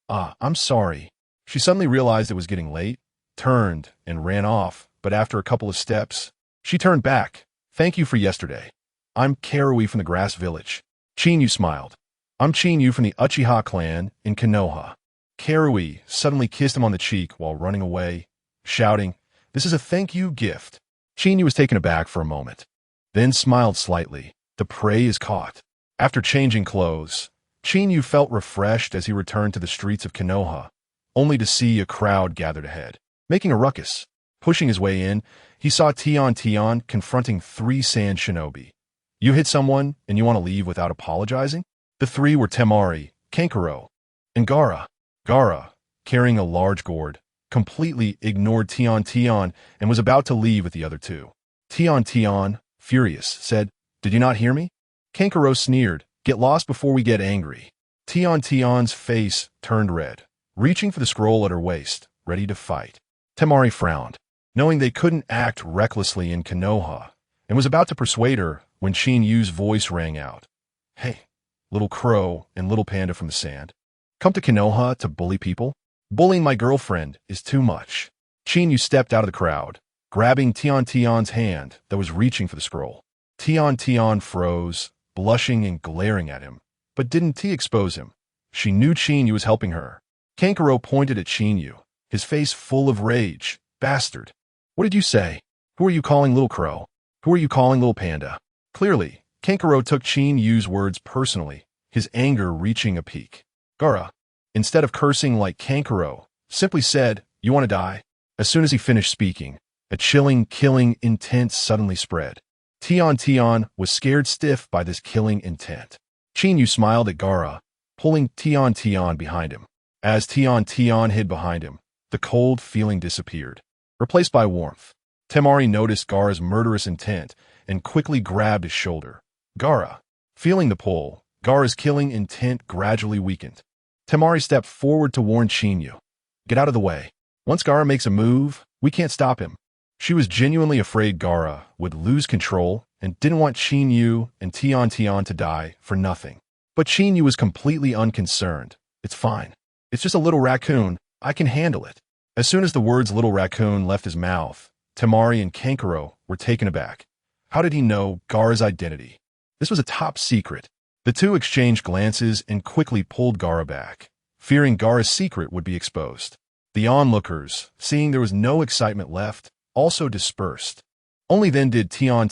I'm sorry." She suddenly realized it was getting late, turned, and ran off, but after a couple of steps, she turned back. "Thank you for yesterday. I'm Karui from the Grass Village." Chinyu smiled. "I'm Chinyu from the Uchiha clan in Konoha." Karui suddenly kissed him on the cheek while running away, shouting, This is a thank you gift. Qinyu was taken aback for a moment, then smiled slightly. The prey is caught. After changing clothes, Qinyu felt refreshed as he returned to the streets of Konoha, only to see a crowd gathered ahead, making a ruckus. Pushing his way in, he saw Tian confronting 3 sand shinobi. You hit someone and you want to leave without apologizing? The 3 were Temari, Kankuro, and Gaara. Gaara, carrying a large gourd, completely ignored Tian and was about to leave with the other 2. Tian, furious, said, "Did you not hear me?" Kankuro sneered, "Get lost before we get angry." Tian's face turned red, reaching for the scroll at her waist, ready to fight. Temari frowned, knowing they couldn't act recklessly in Konoha, and was about to persuade her when Qinyu's voice rang out. "Hey, little crow and little panda from the sand. Come to Konoha to bully people? Bullying my girlfriend is too much." Qinyu stepped out of the crowd, grabbing Tian's hand that was reaching for the scroll. Tian froze, blushing and glaring at him, but didn't expose him. She knew Qinyu was helping her. Kankuro pointed at Qinyu, his face full of rage. "Bastard. What did you say? Who are you calling little crow? Who are you calling little panda?" Clearly, Kankuro took Qinyu's words personally, his anger reaching a peak. Gaara, instead of cursing like Kankuro, simply said, "You want to die?" As soon as he finished speaking, a chilling, killing intent suddenly spread. Tian was scared stiff by this killing intent. Qinyu smiled at Gaara, pulling Tian behind him. As Tian hid behind him, the cold feeling disappeared, replaced by warmth. Temari noticed Gaara's murderous intent and quickly grabbed his shoulder. Gaara, feeling the pull, Gaara's killing intent gradually weakened. Temari stepped forward to warn Qinyu, "Get out of the way. Once Gaara makes a move, we can't stop him." She was genuinely afraid Gaara would lose control and didn't want Qinyu and Tian to die for nothing. But Qinyu was completely unconcerned. "It's fine. It's just a little raccoon. I can handle it." As soon as the words little raccoon left his mouth, Temari and Kankuro were taken aback. How did he know Gaara's identity? This was a top secret. The 2 exchanged glances and quickly pulled Gaara back, fearing Gaara's secret would be exposed. The onlookers, seeing there was no excitement left, also dispersed. Only then did Tian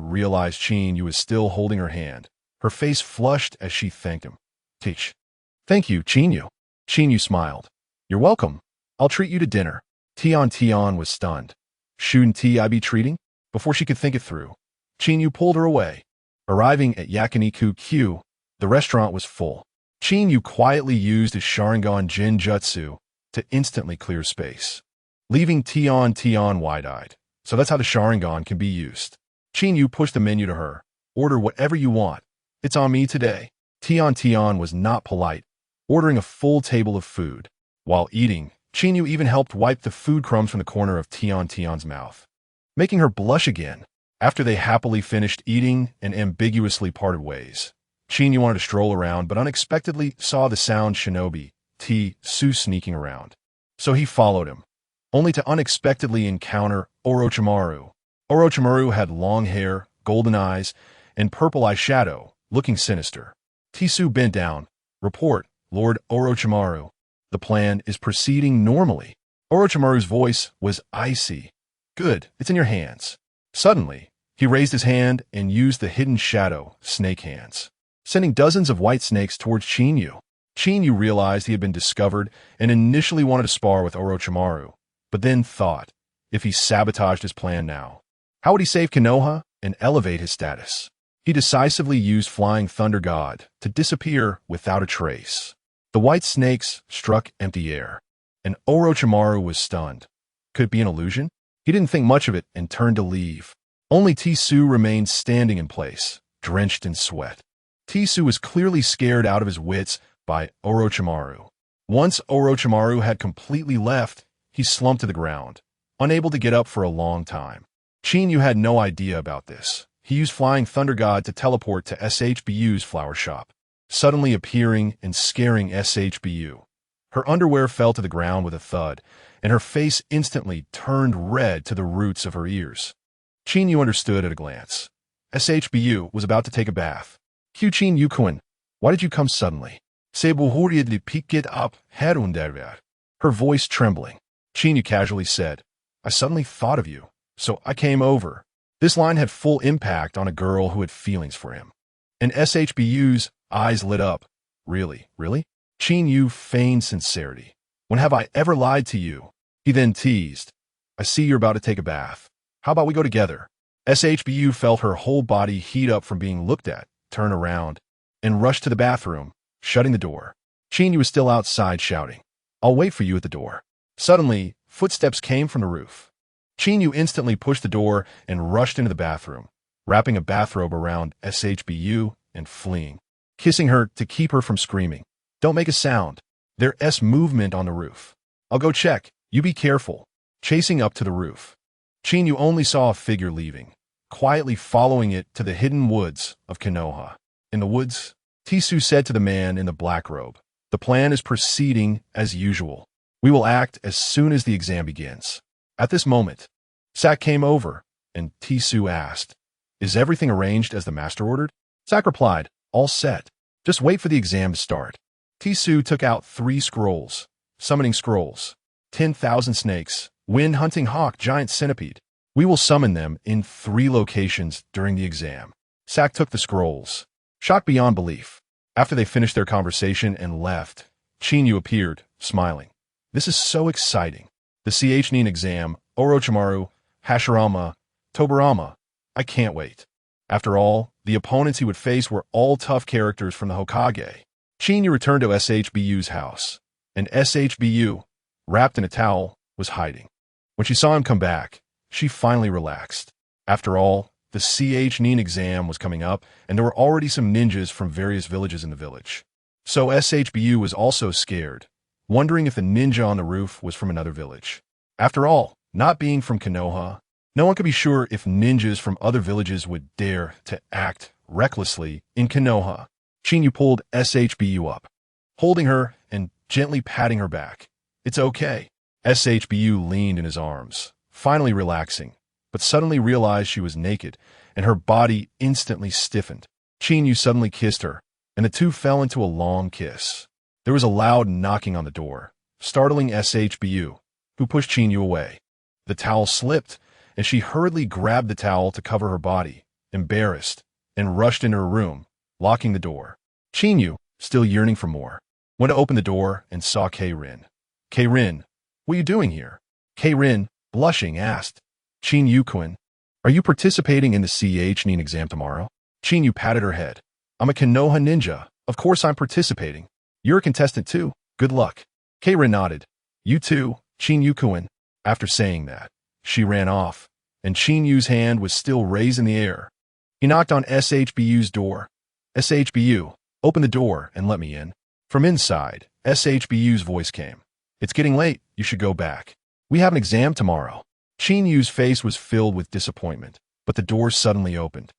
realize Qinyu was still holding her hand. Her face flushed as she thanked him. "Teach. Thank you, Qinyu." Qinyu smiled. "You're welcome. I'll treat you to dinner." Tian was stunned. "Shouldn't I be treating?" Before she could think it through, Qinyu pulled her away. Arriving at Yakiniku Q, the restaurant was full. Qinyu quietly used his Sharingan Jinjutsu to instantly clear space, leaving Tian wide-eyed. So that's how the Sharingan can be used. Qinyu pushed the menu to her. "Order whatever you want. It's on me today." Tian was not polite, ordering a full table of food. While eating, Qinyu even helped wipe the food crumbs from the corner of Tian's mouth, making her blush again. After they happily finished eating and ambiguously parted ways, Qinyu wanted to stroll around but unexpectedly saw the sound shinobi, Tsu, sneaking around. So he followed him, only to unexpectedly encounter Orochimaru. Orochimaru had long hair, golden eyes, and purple eyeshadow, looking sinister. Tsu bent down. "Report, Lord Orochimaru. The plan is proceeding normally." Orochimaru's voice was icy. "Good, it's in your hands." Suddenly, he raised his hand and used the hidden shadow, snake hands, sending dozens of white snakes towards Qinyu. Qinyu realized he had been discovered and initially wanted to spar with Orochimaru, but then thought, if he sabotaged his plan now, how would he save Konoha and elevate his status? He decisively used Flying Thunder God to disappear without a trace. The white snakes struck empty air, and Orochimaru was stunned. Could it be an illusion? He didn't think much of it and turned to leave. Only Tsu remained standing in place, drenched in sweat. Tsu was clearly scared out of his wits by Orochimaru. Once Orochimaru had completely left, he slumped to the ground, unable to get up for a long time. Qinyu had no idea about this. He used Flying Thunder God to teleport to SHBU's flower shop, suddenly appearing and scaring SHBU. Her underwear fell to the ground with a thud, and her face instantly turned red to the roots of her ears. Qinyu understood at a glance. SHBU was about to take a bath. "Qinyu-kun, why did you come suddenly?" Her voice trembling. Qinyu casually said, I suddenly thought of you, so I came over. This line had full impact on a girl who had feelings for him. And SHBU's eyes lit up. Really? Really? Qinyu feigned sincerity. When have I ever lied to you? He then teased. I see you're about to take a bath. How about we go together? SHBU felt her whole body heat up from being looked at, turn around, and rushed to the bathroom, shutting the door. Qinyu was still outside shouting, I'll wait for you at the door. Suddenly, footsteps came from the roof. Qinyu instantly pushed the door and rushed into the bathroom, wrapping a bathrobe around SHBU and fleeing, kissing her to keep her from screaming. Don't make a sound. There's movement on the roof. I'll go check. You be careful. Chasing up to the roof. Qinyu only saw a figure leaving, quietly following it to the hidden woods of Konoha. In the woods, Tsunade said to the man in the black robe, the plan is proceeding as usual. We will act as soon as the exam begins. At this moment, Sak came over, and Tsunade asked, is everything arranged as the master ordered? Sak replied, all set. Just wait for the exam to start. Tsunade took out 3 scrolls, summoning scrolls, 10,000 snakes, wind-hunting hawk, giant centipede. We will summon them in 3 locations during the exam. Sak took the scrolls, shocked beyond belief. After they finished their conversation and left, Qinyu appeared, smiling. This is so exciting. The Chunin exam, Orochimaru, Hashirama, Tobirama. I can't wait. After all, the opponents he would face were all tough characters from the Hokage. Qinyu returned to SHBU's house, and SHBU, wrapped in a towel, was hiding. When she saw him come back, she finally relaxed. After all, the Chunin exam was coming up, and there were already some ninjas from various villages in the village. So SHBU was also scared, wondering if the ninja on the roof was from another village. After all, not being from Konoha, no one could be sure if ninjas from other villages would dare to act recklessly in Konoha. Qinyu pulled SHBU up, holding her and gently patting her back. It's okay. SHBU leaned in his arms, finally relaxing, but suddenly realized she was naked, and her body instantly stiffened. Qinyu suddenly kissed her, and the two fell into a long kiss. There was a loud knocking on the door, startling SHBU, who pushed Qinyu away. The towel slipped, and she hurriedly grabbed the towel to cover her body, embarrassed, and rushed into her room, locking the door. Qinyu, still yearning for more, went to open the door and saw K-Rin. K-Rin, what are you doing here? K-Rin, blushing, asked, Qinyu-kun, are you participating in the Chunin exam tomorrow? Qinyu patted her head. I'm a Konoha ninja. Of course I'm participating. You're a contestant too. Good luck. K-Rin nodded. You too, Qinyu-kun. After saying that, she ran off, and Qinyu's hand was still raised in the air. He knocked on SHBU's door. SHBU, open the door and let me in. From inside, SHBU's voice came. It's getting late. You should go back. We have an exam tomorrow. Qinyu's face was filled with disappointment, but the door suddenly opened,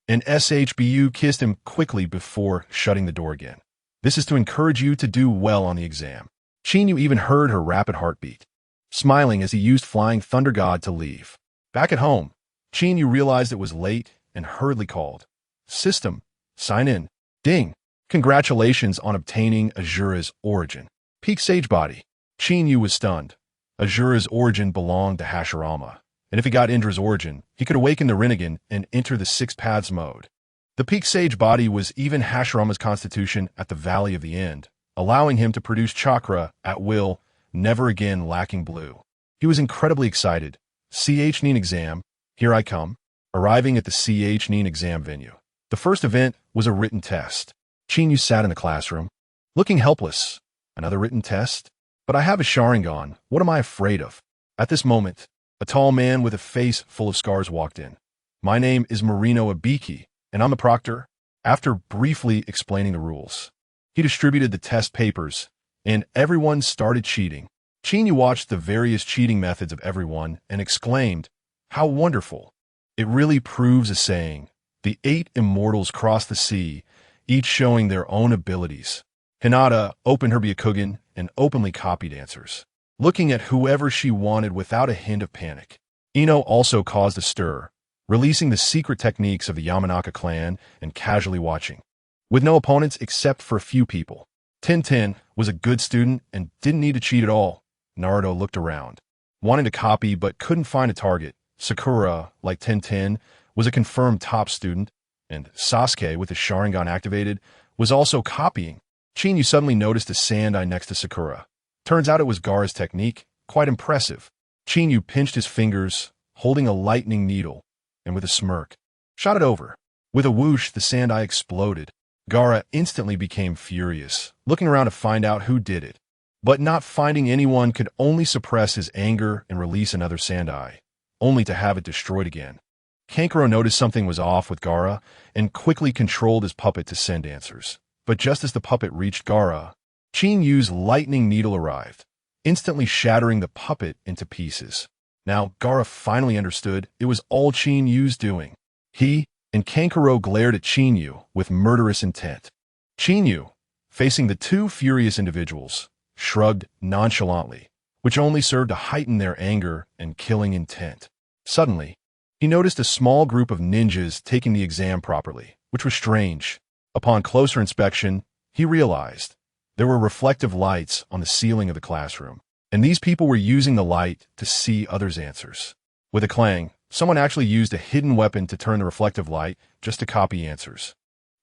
and SHBU kissed him quickly before shutting the door again. This is to encourage you to do well on the exam. Qinyu even heard her rapid heartbeat, smiling as he used Flying Thunder God to leave. Back at home, Qinyu realized it was late and hurriedly called. System, sign in. Ding. Congratulations on obtaining Azura's origin. Peak Sage Body. Qinyu was stunned. Azura's origin belonged to Hashirama, and if he got Indra's origin, he could awaken the Rinnegan and enter the 6 Paths mode. The Peak Sage Body was even Hashirama's constitution at the Valley of the End, allowing him to produce chakra at will, never again lacking blue. He was incredibly excited. Chunin exam, here I come. Arriving at the Chunin exam venue. The first event was a written test. Qinyu sat in the classroom, looking helpless. Another written test? But I have a Sharingan. What am I afraid of? At this moment, a tall man with a face full of scars walked in. My name is Marino Abiki, and I'm the proctor. After briefly explaining the rules, he distributed the test papers, and everyone started cheating. Qinyu watched the various cheating methods of everyone and exclaimed, how wonderful. It really proves a saying. The 8 immortals crossed the sea, each showing their own abilities. Hinata opened her Byakugan and openly copied answers, looking at whoever she wanted without a hint of panic. Ino also caused a stir, releasing the secret techniques of the Yamanaka clan and casually watching. With no opponents except for a few people, Tintin was a good student and didn't need to cheat at all. Naruto looked around, wanting to copy but couldn't find a target. Sakura, like 1010, was a confirmed top student, and Sasuke, with his Sharingan activated, was also copying. Chinyu suddenly noticed a sand eye next to Sakura. Turns out it was Gaara's technique, quite impressive. Chinyu pinched his fingers, holding a lightning needle, and with a smirk, shot it over. With a whoosh, the sand eye exploded. Gaara instantly became furious, looking around to find out who did it. But not finding anyone could only suppress his anger and release another sand eye, only to have it destroyed again. Kankuro noticed something was off with Gaara and quickly controlled his puppet to send answers. But just as the puppet reached Gaara, Chinyu's lightning needle arrived, instantly shattering the puppet into pieces. Now, Gaara finally understood it was all Chinyu's doing. He and Kankuro glared at Chinyu with murderous intent. Chinyu, facing the two furious individuals, shrugged nonchalantly, which only served to heighten their anger and killing intent. Suddenly, he noticed a small group of ninjas taking the exam properly, which was strange. Upon closer inspection, he realized there were reflective lights on the ceiling of the classroom, and these people were using the light to see others' answers. With a clang, someone actually used a hidden weapon to turn the reflective light just to copy answers.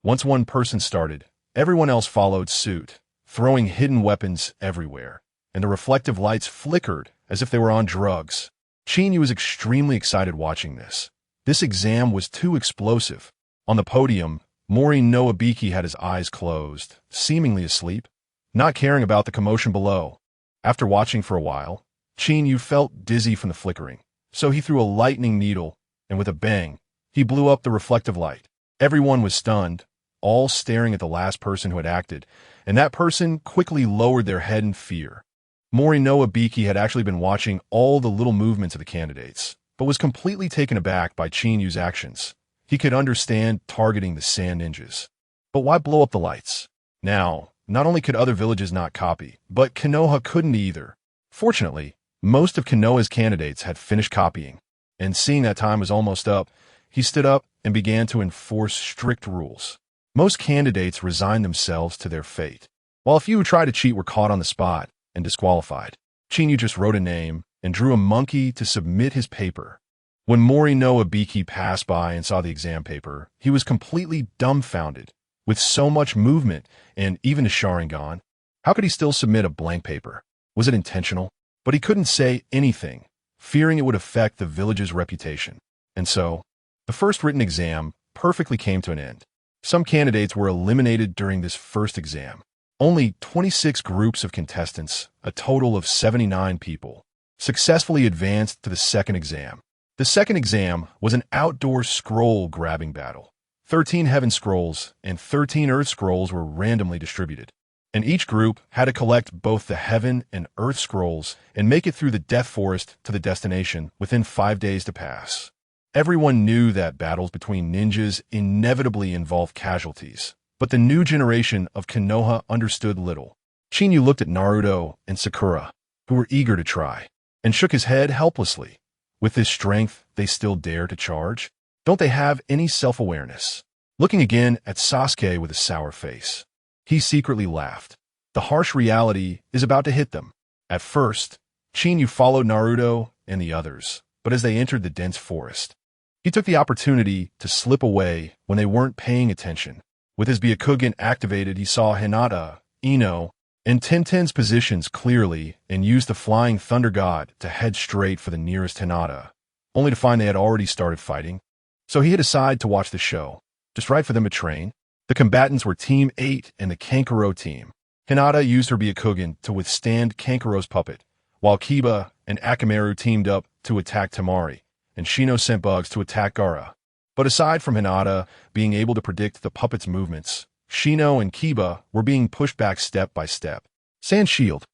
Once one person started, everyone else followed suit, throwing hidden weapons everywhere, and the reflective lights flickered as if they were on drugs. Chinyu was extremely excited watching this. This exam was too explosive. On the podium, Mori no Ibiki had his eyes closed, seemingly asleep, not caring about the commotion below. After watching for a while, Chinyu felt dizzy from the flickering, so he threw a lightning needle, and with a bang, he blew up the reflective light. Everyone was stunned, all staring at the last person who had acted, and that person quickly lowered their head in fear. Mori no Ibiki had actually been watching all the little movements of the candidates, but was completely taken aback by Chinyu's actions. He could understand targeting the sand ninjas. But why blow up the lights? Now, not only could other villages not copy, but Konoha couldn't either. Fortunately, most of Konoha's candidates had finished copying, and seeing that time was almost up, he stood up and began to enforce strict rules. Most candidates resigned themselves to their fate, while a few who tried to cheat were caught on the spot and disqualified. Chinyu just wrote a name and drew a monkey to submit his paper. When Mori no Ibiki passed by and saw the exam paper, he was completely dumbfounded. With so much movement and even a Sharingan, how could he still submit a blank paper? Was it intentional? But he couldn't say anything, fearing it would affect the village's reputation. And so, the first written exam perfectly came to an end. Some candidates were eliminated during this first exam. Only 26 groups of contestants, a total of 79 people, successfully advanced to the second exam. The second exam was an outdoor scroll-grabbing battle. 13 Heaven Scrolls and 13 Earth Scrolls were randomly distributed, and each group had to collect both the Heaven and Earth Scrolls and make it through the Death Forest to the destination within 5 days to pass. Everyone knew that battles between ninjas inevitably involved casualties, but the new generation of Konoha understood little. Chinyu looked at Naruto and Sakura, who were eager to try, and shook his head helplessly. With this strength, they still dare to charge? Don't they have any self-awareness? Looking again at Sasuke with a sour face, he secretly laughed. The harsh reality is about to hit them. At first, Chinyu followed Naruto and the others, but as they entered the dense forest, he took the opportunity to slip away when they weren't paying attention. With his Byakugan activated, he saw Hinata, Ino, and Tenten's positions clearly and used the Flying Thunder God to head straight for the nearest Hinata, only to find they had already started fighting. So he hit aside to watch the show, just right for them to train. The combatants were Team 8 and the Kankuro team. Hinata used her Byakugan to withstand Kankuro's puppet, while Kiba and Akamaru teamed up to attack Temari, and Shino sent bugs to attack Gaara. But aside from Hinata being able to predict the puppet's movements, Shino and Kiba were being pushed back step by step. Sand Shield.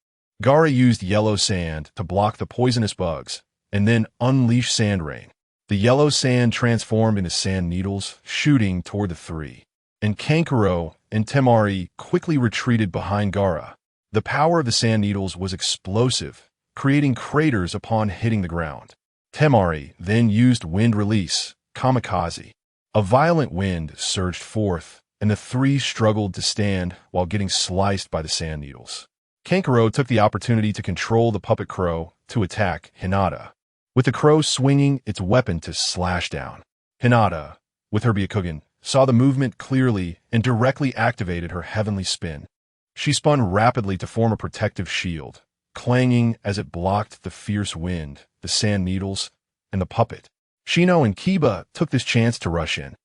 Gaara used yellow sand to block the poisonous bugs, and then unleashed Sand Rain. The yellow sand transformed into sand needles, shooting toward the three. And Kankuro and Temari quickly retreated behind Gaara. The power of the sand needles was explosive, creating craters upon hitting the ground. Temari then used Wind Release, Kamikaze. A violent wind surged forth, and the three struggled to stand while getting sliced by the sand needles. Kankuro took the opportunity to control the puppet crow to attack Hinata, with the crow swinging its weapon to slash down. Hinata, with her Byakugan, saw the movement clearly and directly activated her heavenly spin. She spun rapidly to form a protective shield, clanging as it blocked the fierce wind, the sand needles, and the puppet. Shino and Kiba took this chance to rush in.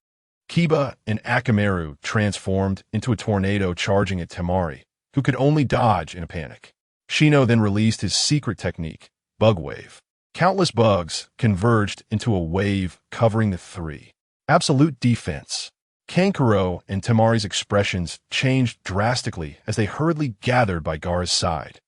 Kiba and Akamaru transformed into a tornado charging at Temari, who could only dodge in a panic. Shino then released his secret technique, Bug Wave. Countless bugs converged into a wave covering the three. Absolute defense. Kankuro and Temari's expressions changed drastically as they hurriedly gathered by Gaara's side.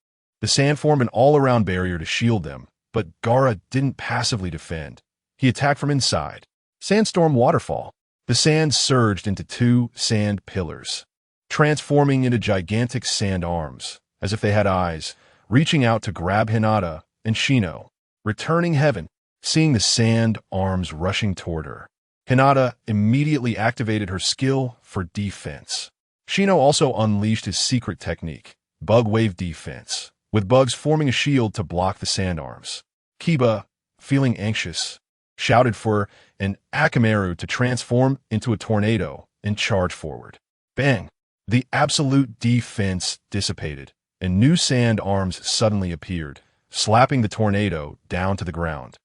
The sand formed an all-around barrier to shield them, but Gaara didn't passively defend. He attacked from inside. Sandstorm Waterfall. The sand surged into two sand pillars, transforming into gigantic sand arms, as if they had eyes, reaching out to grab Hinata and Shino. Returning heaven, seeing the sand arms rushing toward her. Hinata immediately activated her skill for defense. Shino also unleashed his secret technique, Bug Wave Defense, with bugs forming a shield to block the sand arms. Kiba, feeling anxious, shouted for an Akamaru to transform into a tornado and charge forward. Bang! The absolute defense dissipated, and new sand arms suddenly appeared, slapping the tornado down to the ground.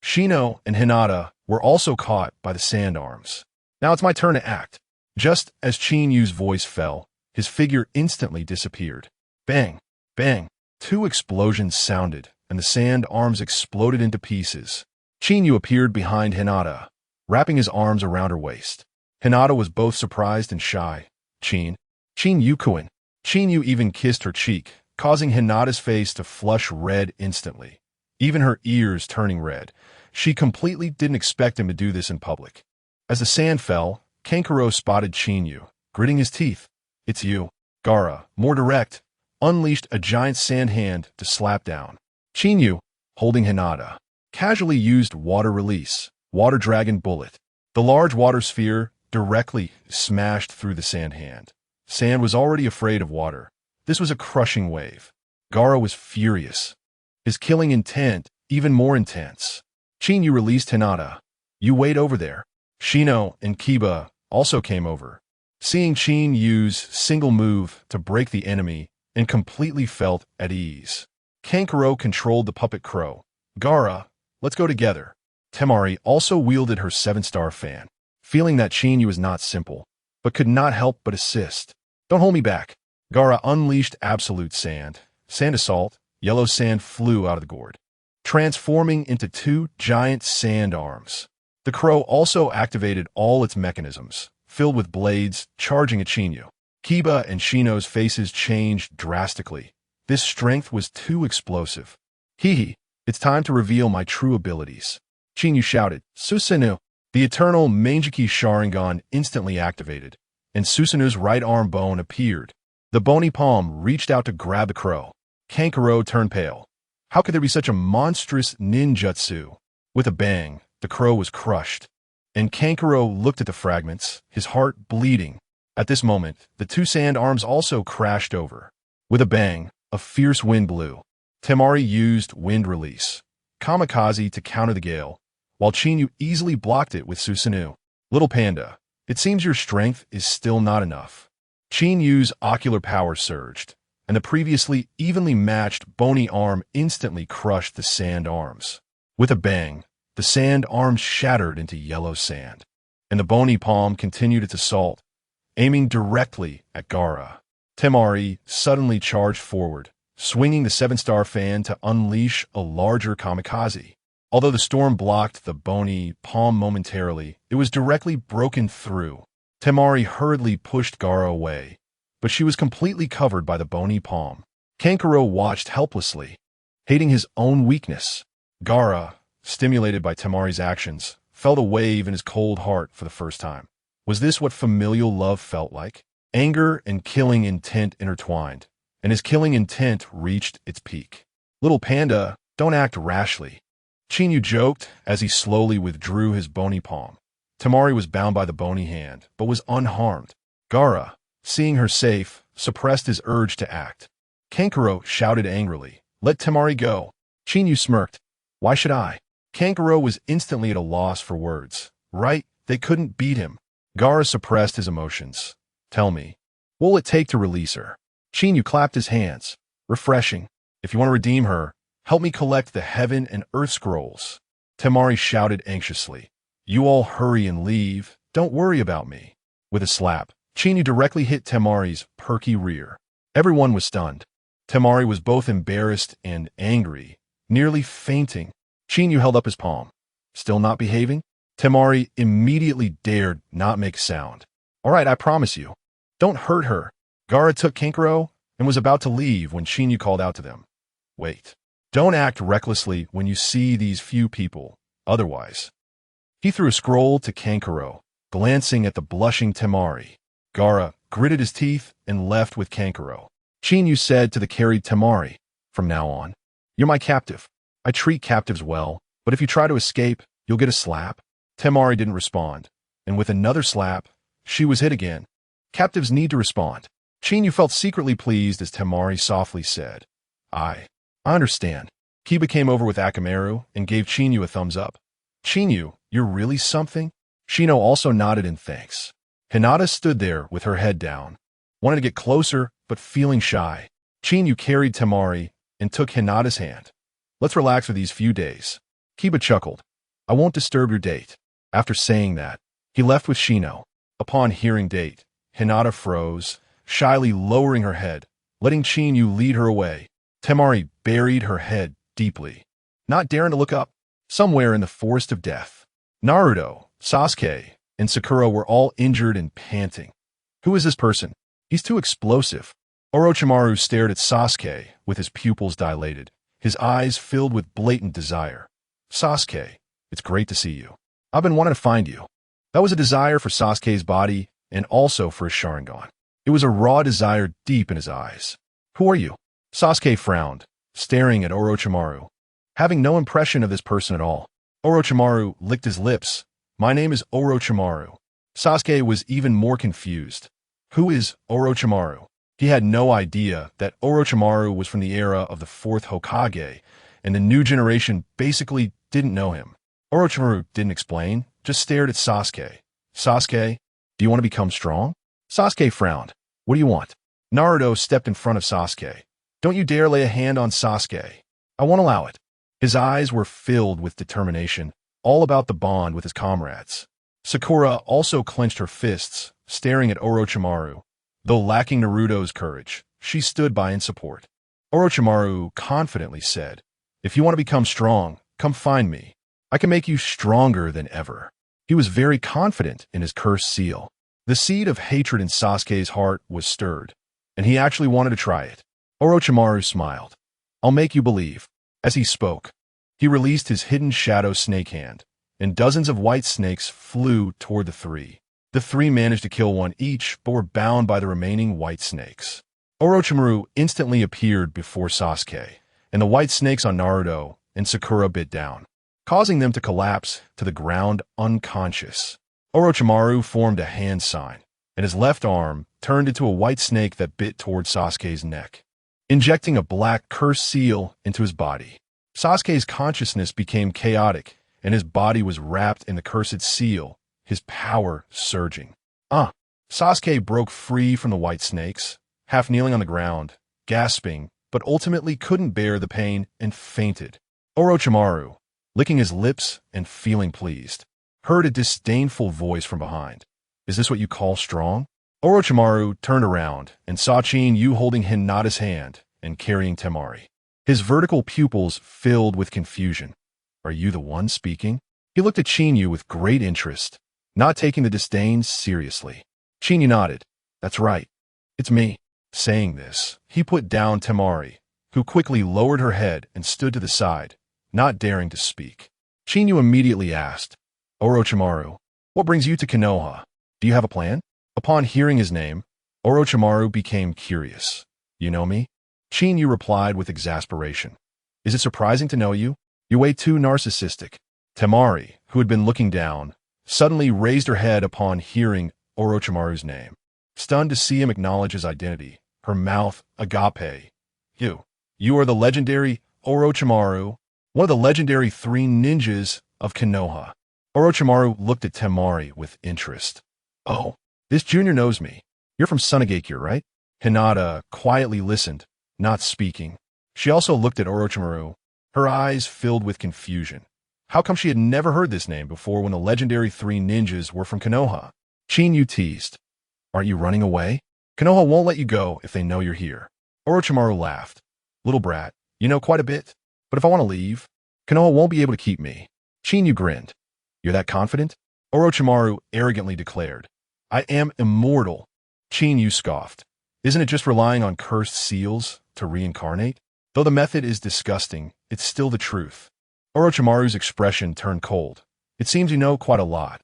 Shino and Hinata were also caught by the sand arms. Now it's my turn to act. Just as Qinyu's voice fell, his figure instantly disappeared. Bang! Bang! Two explosions sounded, and the sand arms exploded into pieces. Qinyu appeared behind Hinata, wrapping his arms around her waist. Hinata was both surprised and shy. Qinyu-kun. Qinyu even kissed her cheek, causing Hinata's face to flush red instantly, even her ears turning red. She completely didn't expect him to do this in public. As the sand fell, Kankuro spotted Qinyu, gritting his teeth. It's you. Gaara, more direct, unleashed a giant sand hand to slap down. Qinyu, holding Hinata, casually used water release, water dragon bullet. The large water sphere directly smashed through the sand hand. Sand was already afraid of water. This was a crushing wave. Gaara was furious, his killing intent even more intense. Qinyu released Hinata. You wait over there. Shino and Kiba also came over, seeing Qinyu's single move to break the enemy and completely felt at ease. Kankuro controlled the puppet crow. Gaara, let's go together. Temari also wielded her 7-star fan, feeling that Qinyu was not simple, but could not help but assist. Don't hold me back. Gaara unleashed absolute sand. Sand assault, yellow sand flew out of the gourd, transforming into two giant sand arms. The crow also activated all its mechanisms, filled with blades, charging at Qinyu. Kiba and Shino's faces changed drastically. This strength was too explosive. Hee, it's time to reveal my true abilities. Qinyu shouted, Susanoo. The eternal Mangeki Sharingan instantly activated, and Susanoo's right arm bone appeared. The bony palm reached out to grab the crow. Kankuro turned pale. How could there be such a monstrous ninjutsu? With a bang, the crow was crushed, and Kankuro looked at the fragments, his heart bleeding. At this moment, the two sand arms also crashed over. With a bang, a fierce wind blew. Temari used wind release, kamikaze to counter the gale, while Qinyu easily blocked it with Susanoo. Little panda, it seems your strength is still not enough. Qinyu's ocular power surged, and the previously evenly matched bony arm instantly crushed the sand arms. With a bang, the sand arms shattered into yellow sand, and the bony palm continued its assault, aiming directly at Gaara. Temari suddenly charged forward, swinging the 7-star fan to unleash a larger kamikaze. Although the storm blocked the bony palm momentarily, it was directly broken through. Temari hurriedly pushed Gaara away, but she was completely covered by the bony palm. Kankuro watched helplessly, hating his own weakness. Gaara, stimulated by Temari's actions, felt a wave in his cold heart for the first time. Was this what familial love felt like? Anger and killing intent intertwined, and his killing intent reached its peak. Little panda, don't act rashly. Qinyu joked as he slowly withdrew his bony palm. Temari was bound by the bony hand, but was unharmed. Gaara, seeing her safe, suppressed his urge to act. Kankuro shouted angrily, "Let Temari go." Chinyu smirked. "Why should I?" Kankuro was instantly at a loss for words. Right, they couldn't beat him. Gaara suppressed his emotions. "Tell me, what will it take to release her?" Chinyu clapped his hands. "Refreshing. If you want to redeem her, help me collect the Heaven and Earth scrolls." Temari shouted anxiously. "You all hurry and leave. Don't worry about me." With a slap, Chinyu directly hit Temari's perky rear. Everyone was stunned. Temari was both embarrassed and angry, nearly fainting. Chinyu held up his palm. "Still not behaving?" Temari immediately dared not make sound. "All right, I promise you. Don't hurt her." Gaara took Kankuro and was about to leave when Chinyu called out to them. "Wait. Don't act recklessly when you see these few people. Otherwise." He threw a scroll to Kankuro, glancing at the blushing Temari. Gaara gritted his teeth and left with Kankuro. Chinyu said to the carried Temari, "From now on, you're my captive. I treat captives well, but if you try to escape, you'll get a slap." Temari didn't respond, and with another slap, she was hit again. Captives need to respond. Chinyu felt secretly pleased as Temari softly said, I understand." Kiba came over with Akamaru and gave Chinyu a thumbs up. "Chinyu, you're really something?" Shino also nodded in thanks. Hinata stood there with her head down. Wanted to get closer, but feeling shy. Chinyu carried Temari and took Hinata's hand. "Let's relax for these few days." Kiba chuckled. "I won't disturb your date." After saying that, he left with Shino. Upon hearing date, Hinata froze, shyly lowering her head, letting Chinyu lead her away. Temari buried her head deeply, not daring to look up. Somewhere in the forest of death, Naruto, Sasuke, and Sakura were all injured and panting. Who is this person? He's too explosive. Orochimaru stared at Sasuke with his pupils dilated, his eyes filled with blatant desire. "Sasuke, it's great to see you. I've been wanting to find you." That was a desire for Sasuke's body and also for his Sharingan. It was a raw desire deep in his eyes. "Who are you?" Sasuke frowned, staring at Orochimaru, having no impression of this person at all. Orochimaru licked his lips. "My name is Orochimaru." Sasuke was even more confused. Who is Orochimaru? He had no idea that Orochimaru was from the era of the 4th Hokage, and the new generation basically didn't know him. Orochimaru didn't explain, just stared at Sasuke. "Sasuke, do you want to become strong?" Sasuke frowned. "What do you want?" Naruto stepped in front of Sasuke. "Don't you dare lay a hand on Sasuke. I won't allow it." His eyes were filled with determination, all about the bond with his comrades. Sakura also clenched her fists, staring at Orochimaru. Though lacking Naruto's courage, she stood by in support. Orochimaru confidently said, "If you want to become strong, come find me. I can make you stronger than ever." He was very confident in his cursed seal. The seed of hatred in Sasuke's heart was stirred, and he actually wanted to try it. Orochimaru smiled. "I'll make you believe." As he spoke, he released his hidden shadow snake hand, and dozens of white snakes flew toward the three. The three managed to kill one each, but were bound by the remaining white snakes. Orochimaru instantly appeared before Sasuke, and the white snakes on Naruto and Sakura bit down, causing them to collapse to the ground unconscious. Orochimaru formed a hand sign, and his left arm turned into a white snake that bit toward Sasuke's neck, injecting a black cursed seal into his body. Sasuke's consciousness became chaotic, and his body was wrapped in the cursed seal, his power surging. Sasuke broke free from the white snakes, half kneeling on the ground, gasping, but ultimately couldn't bear the pain and fainted. Orochimaru, licking his lips and feeling pleased, heard a disdainful voice from behind. "Is this what you call strong?" Orochimaru turned around and saw Chinyu holding Hinata's hand and carrying Temari. His vertical pupils filled with confusion. "Are you the one speaking?" He looked at Chinyu with great interest, not taking the disdain seriously. Chinyu nodded. "That's right. It's me." Saying this, he put down Temari, who quickly lowered her head and stood to the side, not daring to speak. Chinyu immediately asked, "Orochimaru, what brings you to Konoha? Do you have a plan?" Upon hearing his name, Orochimaru became curious. "You know me?" Chinyu replied with exasperation. "Is it surprising to know you? You're way too narcissistic." Temari, who had been looking down, suddenly raised her head upon hearing Orochimaru's name. Stunned to see him acknowledge his identity, her mouth agape, You are the legendary Orochimaru, one of the legendary three ninjas of Konoha. Orochimaru looked at Temari with interest. Oh, this junior knows me. You're from Tsunade, right? Hinata quietly listened, not speaking. She also looked at Orochimaru, her eyes filled with confusion. How come she had never heard this name before when the legendary three ninjas were from Konoha? Qinyu teased. Aren't you running away? Konoha won't let you go if they know you're here. Orochimaru laughed. Little brat, you know quite a bit. But if I want to leave, Konoha won't be able to keep me. Qinyu grinned. You're that confident? Orochimaru arrogantly declared. I am immortal. Qinyu scoffed. Isn't it just relying on cursed seals to reincarnate? Though the method is disgusting, it's still the truth. Orochimaru's expression turned cold. It seems you know quite a lot.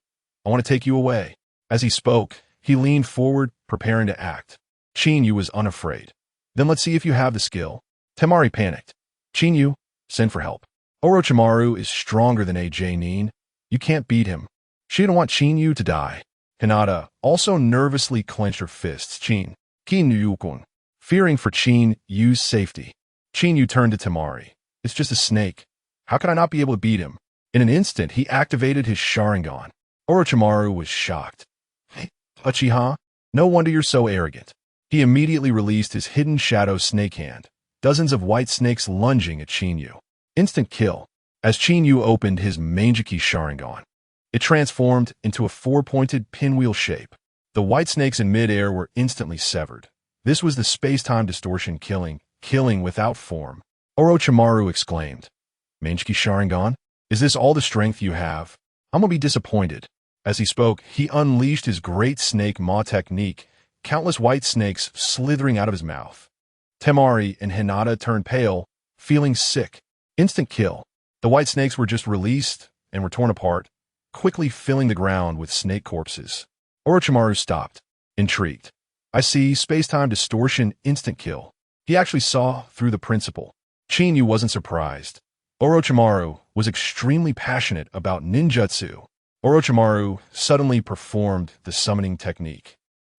I want to take you away. As he spoke, he leaned forward, preparing to act. Qinyu was unafraid. Then let's see if you have the skill. Temari panicked. Qinyu, send for help. Orochimaru is stronger than AJ Nin. You can't beat him. She didn't want Qinyu to die. Hinata also nervously clenched her fists. Qinyu-kun. Fearing for Qinyu's safety. Qinyu turned to Temari. It's just a snake. How could I not be able to beat him? In an instant, he activated his Sharingan. Orochimaru was shocked. Hey, Uchiha, no wonder you're so arrogant. He immediately released his hidden shadow snake hand. Dozens of white snakes lunging at Qinyu. Instant kill. As Qinyu opened his Mangeki Sharingan, it transformed into a four-pointed pinwheel shape. The white snakes in midair were instantly severed. This was the space-time distortion killing without form. Orochimaru exclaimed. Mangeki Sharingan? Is this all the strength you have? I'm gonna be disappointed. As he spoke, he unleashed his great snake maw technique, countless white snakes slithering out of his mouth. Temari and Hinata turned pale, feeling sick. Instant kill. The white snakes were just released and were torn apart, quickly filling the ground with snake corpses. Orochimaru stopped, intrigued. I see space-time distortion instant kill. He actually saw through the principle. Qinyu wasn't surprised. Orochimaru was extremely passionate about ninjutsu. Orochimaru suddenly performed the summoning technique,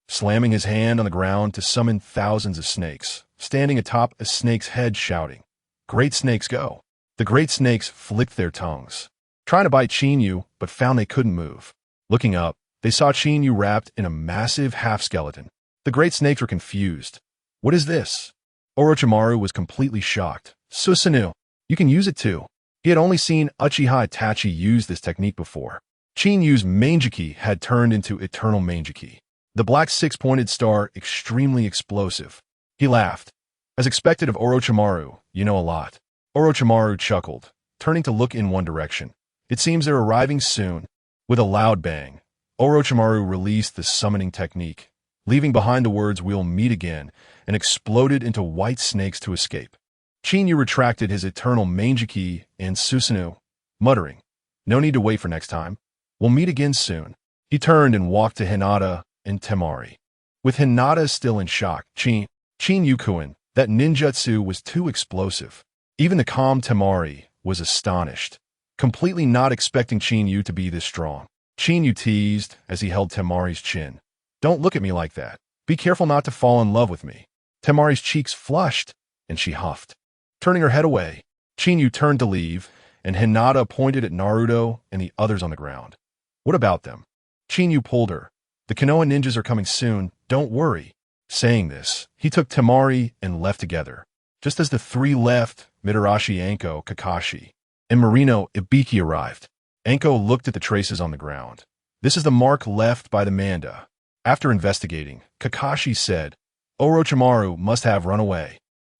slamming his hand on the ground to summon thousands of snakes, standing atop a snake's head shouting, Great snakes go. The great snakes flicked their tongues, trying to bite Qinyu, but found they couldn't move. Looking up, they saw Qinyu wrapped in a massive half-skeleton. The great snakes were confused. What is this? Orochimaru was completely shocked. Susanoo, you can use it too. He had only seen Uchiha Itachi use this technique before. Qinyu's Mangeki had turned into Eternal Mangeki. The black six-pointed star extremely explosive. He laughed. As expected of Orochimaru, you know a lot. Orochimaru chuckled, turning to look in one direction. It seems they're arriving soon. With a loud bang, Orochimaru released the summoning technique, leaving behind the words we'll meet again, and exploded into white snakes to escape. Qinyu retracted his Eternal Mangeki and Susanoo, muttering, no need to wait for next time. We'll meet again soon. He turned and walked to Hinata and Temari. With Hinata still in shock, Qinyu-kun, that ninjutsu was too explosive. Even the calm Temari was astonished, completely not expecting Qinyu to be this strong. Qinyu teased as he held Temari's chin. Don't look at me like that. Be careful not to fall in love with me. Temari's cheeks flushed, and she huffed. Turning her head away, Qinyu turned to leave, and Hinata pointed at Naruto and the others on the ground. What about them? Qinyu pulled her. The Konoha ninjas are coming soon, don't worry. Saying this, he took Temari and left together. Just as the three left, Mitarashi Anko, Kakashi, and Marino Ibiki arrived. Anko looked at the traces on the ground. This is the mark left by the Manda. After investigating, Kakashi said, Orochimaru must have run away.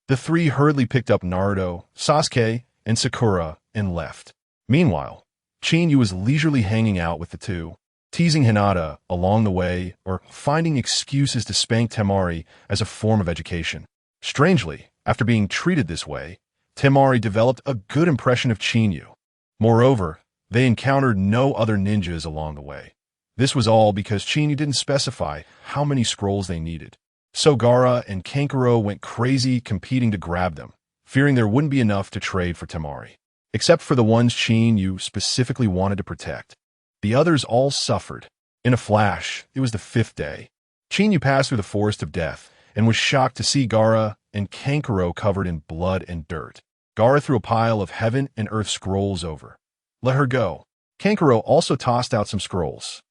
The three hurriedly picked up Naruto, Sasuke, and Sakura and left. Meanwhile, Qinyu was leisurely hanging out with the two, teasing Hinata along the way or finding excuses to spank Temari as a form of education. Strangely, after being treated this way, Temari developed a good impression of Qinyu. Moreover, they encountered no other ninjas along the way. This was all because Qinyu didn't specify how many scrolls they needed. So Gaara and Kankuro went crazy competing to grab them, fearing there wouldn't be enough to trade for Temari. Except for the ones Qinyu specifically wanted to protect. The others all suffered. In a flash, it was the 5th day. Qinyu passed through the forest of death and was shocked to see Gaara and Kankuro covered in blood and dirt. Gaara threw a pile of heaven and earth scrolls over. Let her go. Kankuro also tossed out some scrolls.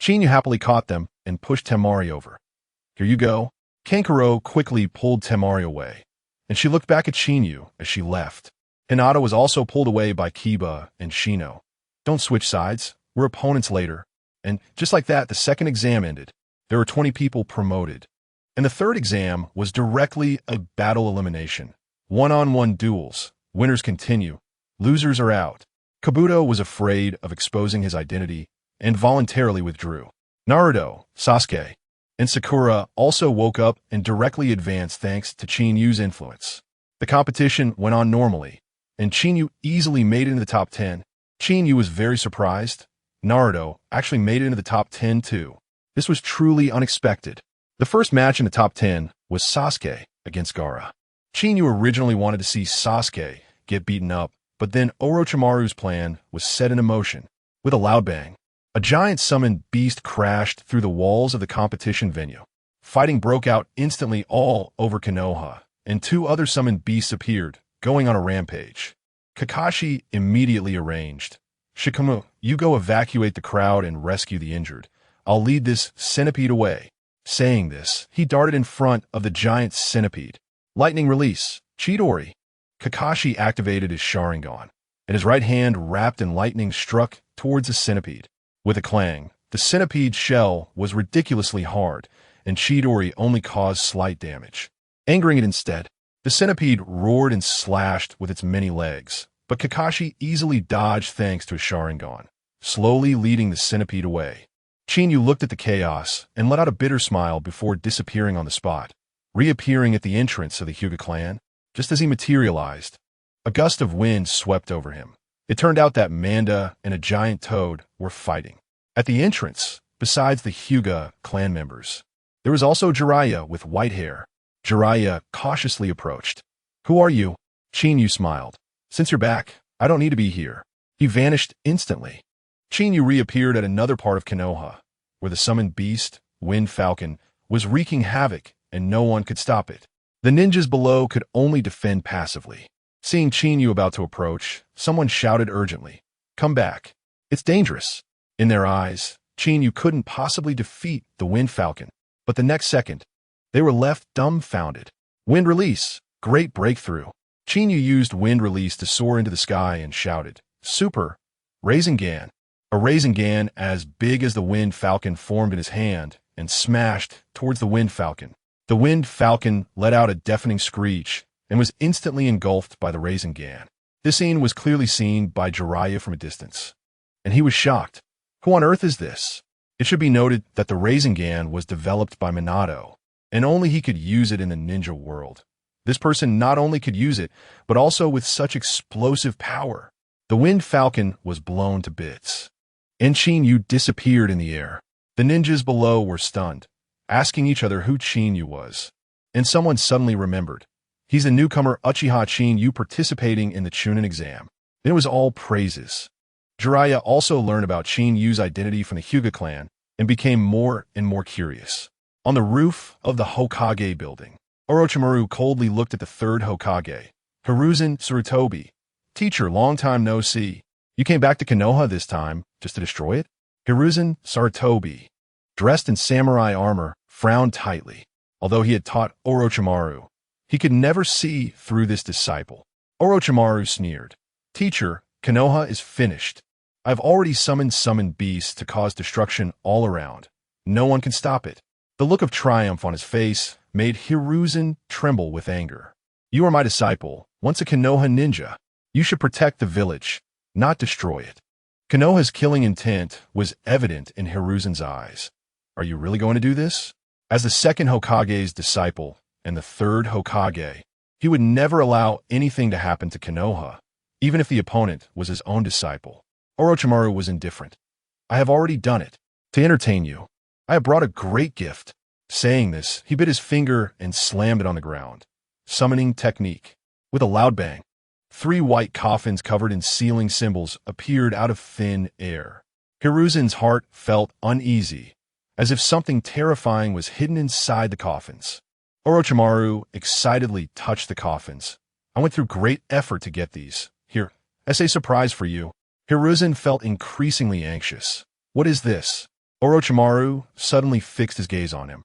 Chinyu happily caught them and pushed Temari over. Here you go. Kankuro quickly pulled Temari away, and she looked back at Chinyu as she left. Hinata was also pulled away by Kiba and Shino. Don't switch sides. We're opponents later. And just like that, the second exam ended. There were 20 people promoted. And the third exam was directly a battle elimination. One-on-one duels. Winners continue. Losers are out. Kabuto was afraid of exposing his identity and voluntarily withdrew. Naruto, Sasuke, and Sakura also woke up and directly advanced thanks to Chinyu's influence. The competition went on normally, and Chinyu easily made it into the top 10. Chinyu was very surprised. Naruto actually made it into the top 10 too. This was truly unexpected. The first match in the top 10 was Sasuke against Gaara. Chinyu originally wanted to see Sasuke get beaten up, but then Orochimaru's plan was set into motion. With a loud bang, a giant summoned beast crashed through the walls of the competition venue. Fighting broke out instantly all over Konoha, and 2 other summoned beasts appeared, going on a rampage. Kakashi immediately arranged, Shikamaru, you go evacuate the crowd and rescue the injured. I'll lead this centipede away. Saying this, he darted in front of the giant centipede. Lightning release, Chidori. Kakashi activated his Sharingan, and his right hand wrapped in lightning struck towards the centipede. With a clang, the centipede's shell was ridiculously hard, and Chidori only caused slight damage. Angering it instead, the centipede roared and slashed with its many legs, but Kakashi easily dodged thanks to his Sharingan, slowly leading the centipede away. Chinyu looked at the chaos and let out a bitter smile before disappearing on the spot, reappearing at the entrance of the Hyuga clan. Just as he materialized, a gust of wind swept over him. It turned out that Manda and a giant toad were fighting. At the entrance, besides the Hyuga clan members, there was also Jiraiya with white hair. Jiraiya cautiously approached. Who are you? Chinyu smiled. Since you're back, I don't need to be here. He vanished instantly. Chinyu reappeared at another part of Konoha, where the summoned beast, Wind Falcon, was wreaking havoc and no one could stop it. The ninjas below could only defend passively. Seeing Chinyu about to approach, someone shouted urgently, "Come back. It's dangerous." In their eyes, Chinyu couldn't possibly defeat the Wind Falcon, but the next second, they were left dumbfounded. Wind Release, great breakthrough. Chinyu used Wind Release to soar into the sky and shouted, "Super, Rasengan." A Rasengan as big as the Wind Falcon formed in his hand and smashed towards the Wind Falcon. The Wind Falcon let out a deafening screech and was instantly engulfed by the Rasengan. This scene was clearly seen by Jiraiya from a distance, and he was shocked. Who on earth is this? It should be noted that the Rasengan was developed by Minato, and only he could use it in the ninja world. This person not only could use it, but also with such explosive power. The Wind Falcon was blown to bits, and Chinyu disappeared in the air. The ninjas below were stunned, asking each other who Chinyu was. And someone suddenly remembered. He's the newcomer Uchiha Chinyu participating in the Chunin exam. It was all praises. Jiraiya also learned about Chinyu's identity from the Hyuga clan and became more and more curious. On the roof of the Hokage building, Orochimaru coldly looked at the third Hokage, Hiruzen Sarutobi. Teacher, long time no see. You came back to Konoha this time just to destroy it? Hiruzen Sarutobi, dressed in samurai armor, frowned tightly. Although he had taught Orochimaru, he could never see through this disciple. Orochimaru sneered. Teacher, Konoha is finished. I've already summoned beasts to cause destruction all around. No one can stop it. The look of triumph on his face made Hiruzen tremble with anger. You are my disciple, once a Konoha ninja. You should protect the village, not destroy it. Konoha's killing intent was evident in Hiruzen's eyes. Are you really going to do this? As the second Hokage's disciple and the third Hokage, he would never allow anything to happen to Konoha, even if the opponent was his own disciple. Orochimaru was indifferent. I have already done it. To entertain you, I have brought a great gift. Saying this, he bit his finger and slammed it on the ground. Summoning technique. With a loud bang, 3 white coffins covered in sealing symbols appeared out of thin air. Hiruzen's heart felt uneasy, as if something terrifying was hidden inside the coffins. Orochimaru excitedly touched the coffins. I went through great effort to get these. Here, as a surprise for you. Hiruzen felt increasingly anxious. What is this? Orochimaru suddenly fixed his gaze on him.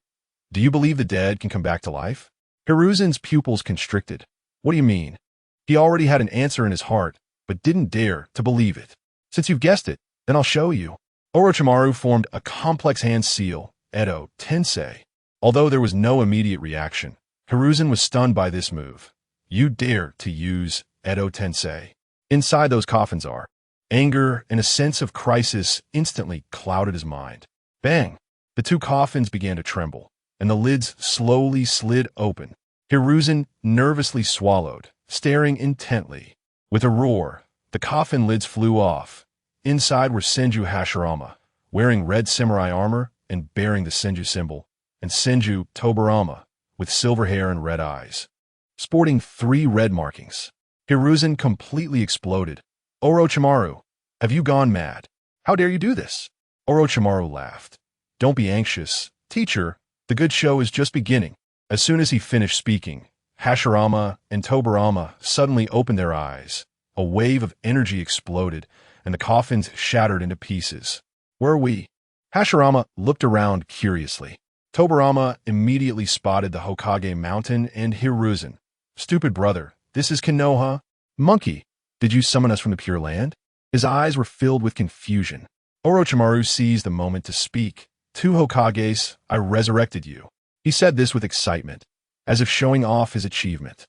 Do you believe the dead can come back to life? Hiruzen's pupils constricted. What do you mean? He already had an answer in his heart, but didn't dare to believe it. Since you've guessed it, then I'll show you. Orochimaru formed a complex hand seal, Edo Tensei. Although there was no immediate reaction, Hiruzen was stunned by this move. You dare to use Edo Tensei. Inside those coffins are. Anger and a sense of crisis instantly clouded his mind. Bang! The two coffins began to tremble, and the lids slowly slid open. Hiruzen nervously swallowed, staring intently. With a roar, the coffin lids flew off. Inside were Senju Hashirama, wearing red samurai armor and bearing the Senju symbol, and Senju Tobirama, with silver hair and red eyes, sporting 3 red markings. Hiruzen completely exploded. Orochimaru, have you gone mad? How dare you do this? Orochimaru laughed. Don't be anxious, teacher. The good show is just beginning. As soon as he finished speaking, Hashirama and Tobirama suddenly opened their eyes. A wave of energy exploded, and the coffins shattered into pieces. Where are we? Hashirama looked around curiously. Tobirama immediately spotted the Hokage mountain and Hiruzen. Stupid brother, this is Konoha. Monkey, did you summon us from the Pure Land? His eyes were filled with confusion. Orochimaru seized the moment to speak. 2 Hokages, I resurrected you. He said this with excitement, as if showing off his achievement.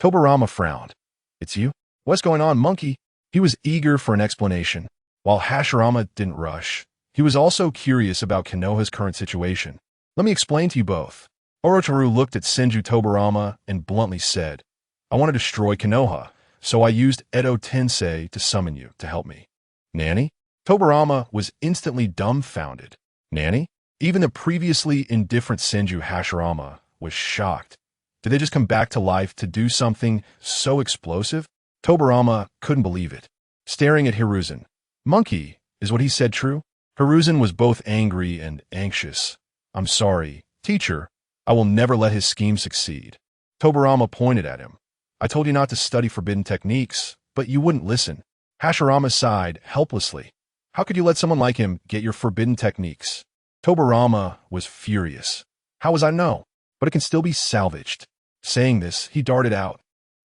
Tobirama frowned. It's you? What's going on, monkey? He was eager for an explanation. While Hashirama didn't rush, he was also curious about Konoha's current situation. Let me explain to you both. Orochimaru looked at Senju Tobirama and bluntly said, I want to destroy Konoha, so I used Edo Tensei to summon you to help me. Nanny? Tobirama was instantly dumbfounded. Nanny? Even the previously indifferent Senju Hashirama was shocked. Did they just come back to life to do something so explosive? Tobirama couldn't believe it. Staring at Hiruzen. Monkey, is what he said true? Hiruzen was both angry and anxious. I'm sorry, teacher. I will never let his scheme succeed. Tobirama pointed at him. I told you not to study forbidden techniques, but you wouldn't listen. Hashirama sighed helplessly. How could you let someone like him get your forbidden techniques? Tobirama was furious. How was I know? But it can still be salvaged. Saying this, he darted out,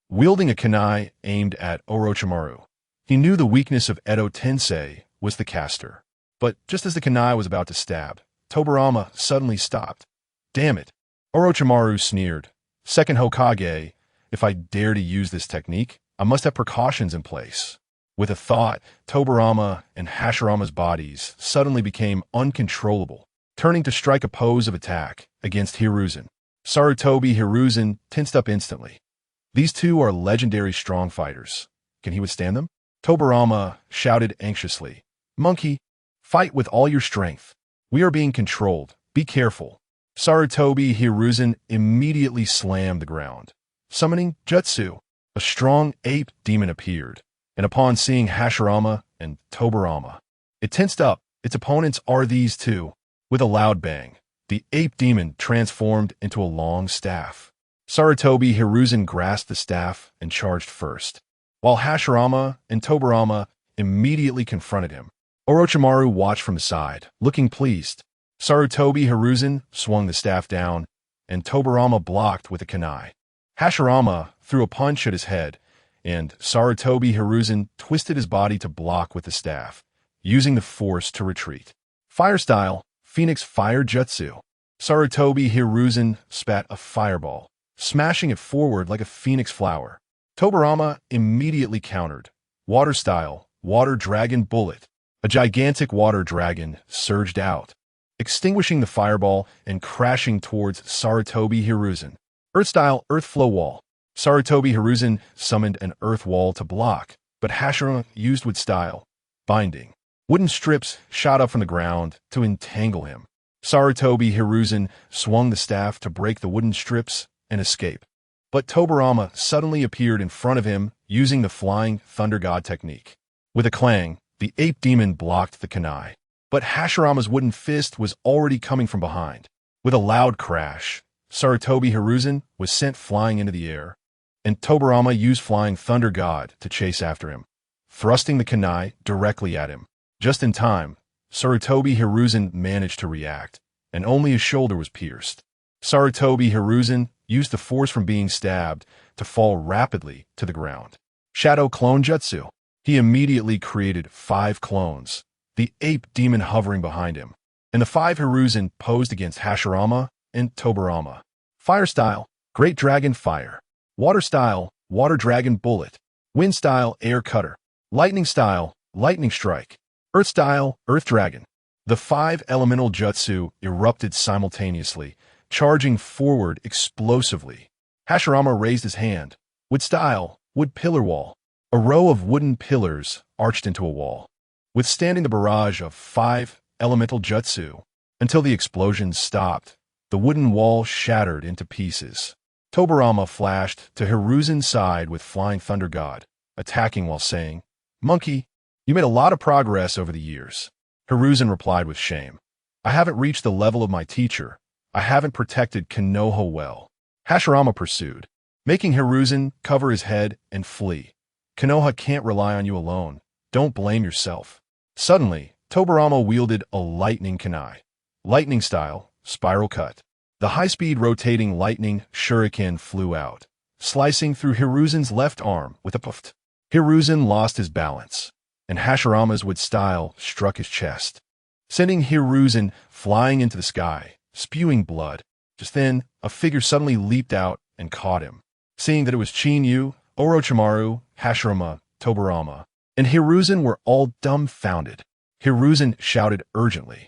wielding a kunai aimed at Orochimaru. He knew the weakness of Edo Tensei was the caster. But just as the kunai was about to stab, Tobirama suddenly stopped. Damn it. Orochimaru sneered. Second Hokage, if I dare to use this technique, I must have precautions in place. With a thought, Tobirama and Hashirama's bodies suddenly became uncontrollable, turning to strike a pose of attack against Hiruzen. Sarutobi Hiruzen tensed up instantly. These two are legendary strong fighters. Can he withstand them? Tobirama shouted anxiously. Monkey, fight with all your strength. We are being controlled. Be careful. Sarutobi Hiruzen immediately slammed the ground. Summoning Jutsu, a strong ape demon appeared, and upon seeing Hashirama and Tobirama, it tensed up. Its opponents are these two. With a loud bang, the ape demon transformed into a long staff. Sarutobi Hiruzen grasped the staff and charged first, while Hashirama and Tobirama immediately confronted him. Orochimaru watched from the side, looking pleased. Sarutobi Hiruzen swung the staff down, and Tobirama blocked with a kunai. Hashirama threw a punch at his head, and Sarutobi Hiruzen twisted his body to block with the staff, using the force to retreat. Fire style, Phoenix Fire Jutsu. Sarutobi Hiruzen spat a fireball, smashing it forward like a phoenix flower. Tobirama immediately countered. Water style, Water Dragon Bullet. A gigantic water dragon surged out, extinguishing the fireball and crashing towards Sarutobi Hiruzen. Earth style, Earth Flow Wall. Sarutobi Hiruzen summoned an earth wall to block, but Hashirama used with style. Binding. Wooden strips shot up from the ground to entangle him. Sarutobi Hiruzen swung the staff to break the wooden strips and escape. But Tobirama suddenly appeared in front of him using the Flying Thunder God technique. With a clang, the ape demon blocked the kunai. But Hashirama's wooden fist was already coming from behind. With a loud crash, Sarutobi Hiruzen was sent flying into the air, and Tobirama used Flying Thunder God to chase after him, thrusting the kunai directly at him. Just in time, Sarutobi Hiruzen managed to react, and only his shoulder was pierced. Sarutobi Hiruzen used the force from being stabbed to fall rapidly to the ground. Shadow Clone Jutsu. He immediately created 5 clones, the ape demon hovering behind him, and the 5 Hiruzen posed against Hashirama and Tobirama. Fire style, Great Dragon Fire. Water style, Water Dragon Bullet. Wind style, Air Cutter. Lightning style, Lightning Strike. Earth style, Earth Dragon. The 5 elemental jutsu erupted simultaneously, charging forward explosively. Hashirama raised his hand. Wood style, Wood Pillar Wall. A row of wooden pillars arched into a wall, withstanding the barrage of 5 elemental jutsu. Until the explosions stopped, the wooden wall shattered into pieces. Tobirama flashed to Hiruzen's side with Flying Thunder God, attacking while saying, "Monkey, you made a lot of progress over the years." Hiruzen replied with shame, "I haven't reached the level of my teacher. I haven't protected Konoha well." Hashirama pursued, making Hiruzen cover his head and flee. "Konoha can't rely on you alone. Don't blame yourself." Suddenly, Tobirama wielded a lightning kunai. Lightning style, Spiral Cut. The high-speed rotating lightning shuriken flew out, slicing through Hiruzen's left arm with a puff. Hiruzen lost his balance, and Hashirama's wood style struck his chest, sending Hiruzen flying into the sky, spewing blood. Just then, a figure suddenly leaped out and caught him. Seeing that it was Chinyu, Orochimaru, Hashirama, Tobirama, and Hiruzen were all dumbfounded. Hiruzen shouted urgently,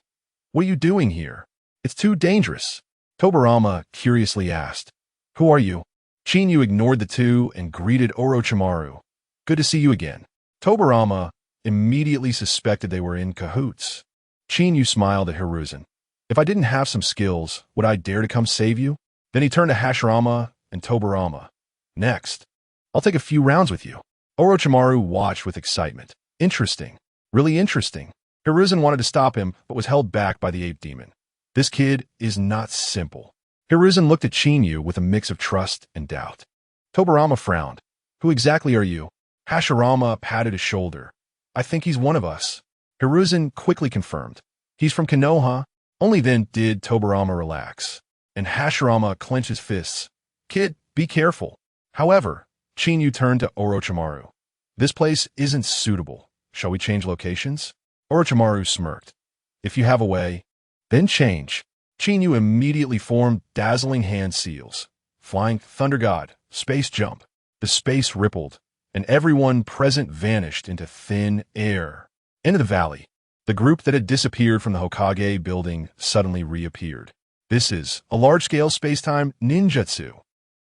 "What are you doing here? It's too dangerous." Tobirama curiously asked, "Who are you?" Chinyu ignored the two and greeted Orochimaru. "Good to see you again." Tobirama immediately suspected they were in cahoots. Chinyu smiled at Hiruzen. "If I didn't have some skills, would I dare to come save you?" Then he turned to Hashirama and Tobirama. "Next, I'll take a few rounds with you." Orochimaru watched with excitement. Interesting. Really interesting. Hiruzen wanted to stop him, but was held back by the ape demon. This kid is not simple. Hiruzen looked at Chinyu with a mix of trust and doubt. Tobirama frowned. "Who exactly are you?" Hashirama patted his shoulder. "I think he's one of us." Hiruzen quickly confirmed. "He's from Konoha." Only then did Tobirama relax, and Hashirama clenched his fists. "Kid, be careful." However, Chinyu turned to Orochimaru. "This place isn't suitable. Shall we change locations?" Orochimaru smirked. "If you have a way, then change." Chinyu immediately formed dazzling hand seals. Flying Thunder God, Space Jump. The space rippled, and everyone present vanished into thin air. Into the valley, the group that had disappeared from the Hokage building suddenly reappeared. This is a large-scale space-time ninjutsu.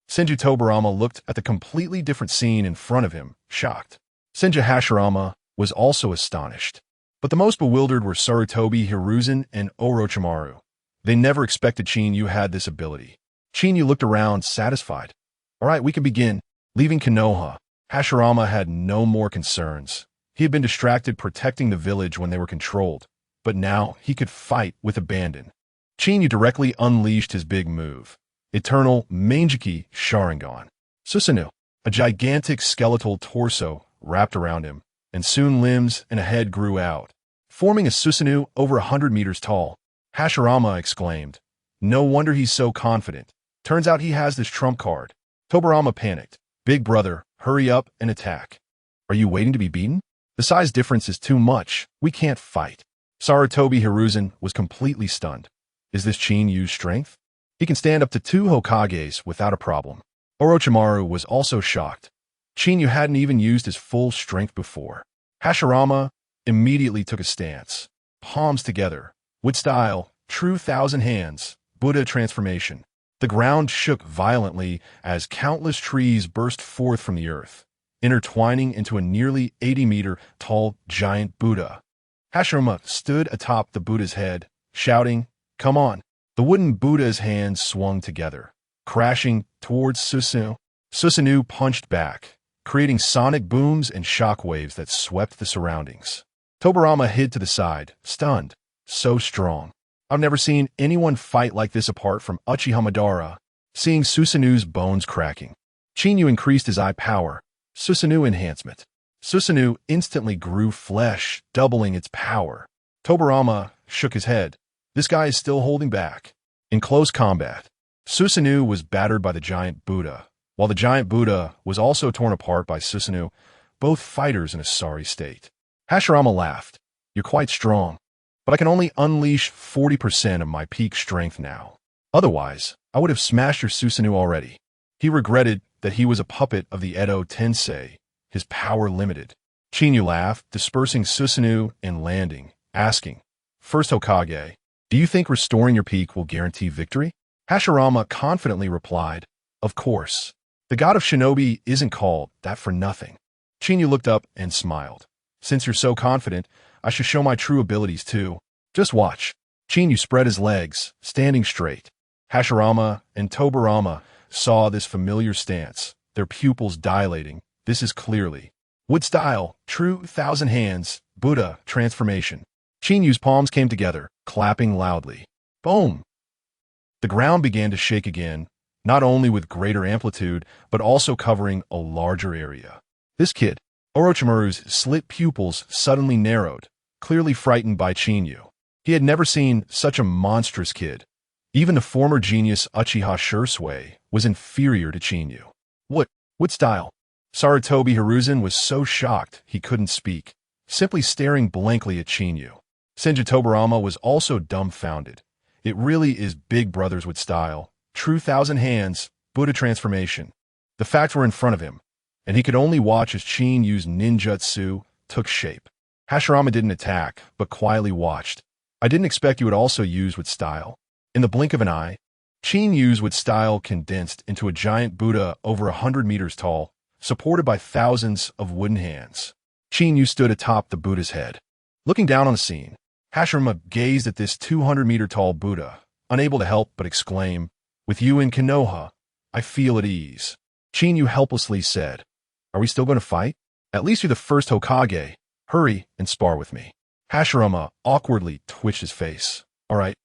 Senju Tobirama looked at the completely different scene in front of him, shocked. Senju Hashirama was also astonished. But the most bewildered were Sarutobi Hiruzen and Orochimaru. They never expected Chinyu had this ability. Chinyu looked around, satisfied. "All right, we can begin." Leaving Konoha, Hashirama had no more concerns. He had been distracted protecting the village when they were controlled, but now he could fight with abandon. Chinyu directly unleashed his big move, Eternal Mangeki Sharingan. Susanoo, a gigantic skeletal torso wrapped around him, and soon limbs and a head grew out, forming a Susanoo over 100 meters tall. Hashirama exclaimed, "No wonder he's so confident. Turns out he has this trump card." Tobirama panicked. "Big brother, hurry up and attack." "Are you waiting to be beaten? The size difference is too much. We can't fight." Sarutobi Hiruzen was completely stunned. Is this Chinyu's strength? He can stand up to 2 Hokages without a problem. Orochimaru was also shocked. Chinyu hadn't even used his full strength before. Hashirama immediately took a stance. Palms together. Wood style, true thousand hands, Buddha transformation. The ground shook violently as countless trees burst forth from the earth, intertwining into a nearly 80-meter tall giant Buddha. Hashirama stood atop the Buddha's head, shouting, "Come on." The wooden Buddha's hands swung together, crashing towards Susanoo. Susanoo punched back, creating sonic booms and shockwaves that swept the surroundings. Tobirama hid to the side, stunned. So strong. I've never seen anyone fight like this apart from Uchiha Madara. seeing Susanu's bones cracking. Chinyu increased his eye power. Susanoo enhancement. Susanoo instantly grew flesh, doubling its power. Tobirama shook his head. This guy is still holding back. In close combat, Susanoo was battered by the giant Buddha, while the giant Buddha was also torn apart by Susanoo, both fighters in a sorry state. Hashirama laughed. You're quite strong, but I can only unleash 40% of my peak strength now. Otherwise, I would have smashed your Susanoo already. He regretted that he was a puppet of the Edo Tensei, his power limited. Chinyu laughed, dispersing Susanoo and landing, asking, First Hokage, do you think restoring your peak will guarantee victory? Hashirama confidently replied, Of course. The god of shinobi isn't called that for nothing. Chinyu looked up and smiled. Since you're so confident, I should show my true abilities too. Just watch. Chinyu spread his legs, standing straight. Hashirama and Tobirama saw this familiar stance, their pupils dilating. This is clearly Wood style, true thousand hands, Buddha transformation. Chinyu's palms came together, clapping loudly. Boom! The ground began to shake again, not only with greater amplitude, but also covering a larger area. This kid, Orochimaru's slit pupils suddenly narrowed, clearly frightened by Chinyu. He had never seen such a monstrous kid. Even the former genius Uchiha Shursui was inferior to Chinyu. What style? Sarutobi Hiruzen was so shocked he couldn't speak, simply staring blankly at Chinyu. Senju Tobirama was also dumbfounded. It really is big brothers with style, true thousand hands, Buddha transformation. The facts were in front of him, and he could only watch as Chinyu's ninjutsu took shape. Hashirama didn't attack, but quietly watched. I didn't expect you would also use with style. In the blink of an eye, Chinyu's with style condensed into a giant Buddha over 100 meters tall, supported by thousands of wooden hands. Chinyu stood atop the Buddha's head. Looking down on the scene, Hashirama gazed at this 200-meter-tall Buddha, unable to help but exclaim, With you in Konoha, I feel at ease. Chinyu helplessly said, Are we still going to fight? At least you're the first Hokage. Hurry and spar with me. Hashirama awkwardly twitched his face. All right,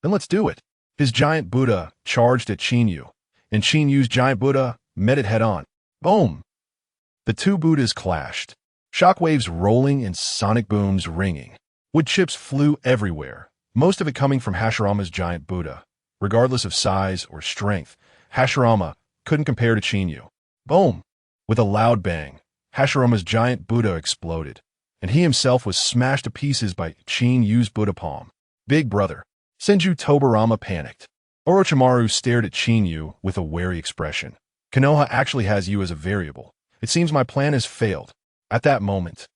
then let's do it. His giant Buddha charged at Chinyu, and Chinyu's giant Buddha met it head-on. Boom! The two Buddhas clashed, shockwaves rolling and sonic booms ringing. Wood chips flew everywhere, most of it coming from Hashirama's giant Buddha. Regardless of size or strength, Hashirama couldn't compare to Chinyu. Boom! With a loud bang, Hashirama's giant Buddha exploded, and he himself was smashed to pieces by Chinyu's Buddha palm. Big brother. Senju Tobirama panicked. Orochimaru stared at Chinyu with a wary expression. Konoha actually has you as a variable. It seems my plan has failed. At that moment,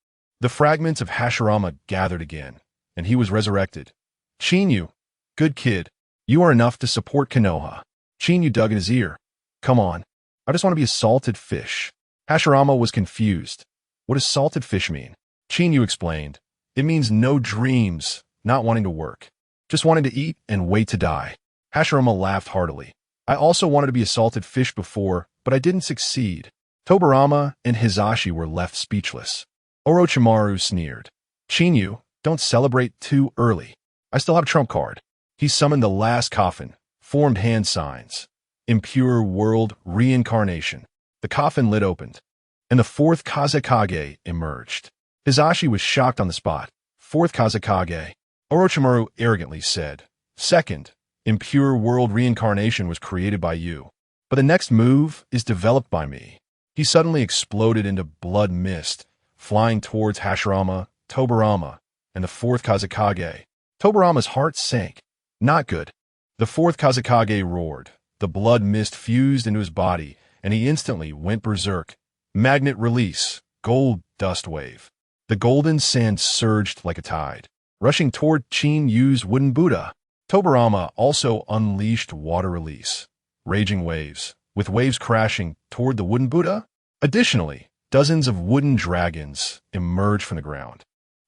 the fragments of Hashirama gathered again, and he was resurrected. Chinyu, good kid, you are enough to support Konoha. Chinyu dug in his ear. Come on, I just want to be a salted fish. Hashirama was confused. What does salted fish mean? Chinyu explained. It means no dreams, not wanting to work. Just wanting to eat and wait to die. Hashirama laughed heartily. I also wanted to be a salted fish before, but I didn't succeed. Tobirama and Hizashi were left speechless. Orochimaru sneered. Chinyu, don't celebrate too early. I still have a trump card. He summoned the last coffin, formed hand signs. Impure world reincarnation. The coffin lid opened, and the fourth Kazekage emerged. Hizashi was shocked on the spot. Fourth Kazekage. Orochimaru arrogantly said, Second, impure world reincarnation was created by you, but the next move is developed by me. He suddenly exploded into blood mist, flying towards Hashirama, Tobirama, and the fourth Kazekage. Tobirama's heart sank. Not good. The fourth Kazekage roared. The blood mist fused into his body, and he instantly went berserk. Magnet release. Gold dust wave. The golden sand surged like a tide, rushing toward Chinyu's wooden Buddha. Tobirama also unleashed water release. Raging waves, with waves crashing toward the wooden Buddha. Additionally, dozens of wooden dragons emerged from the ground,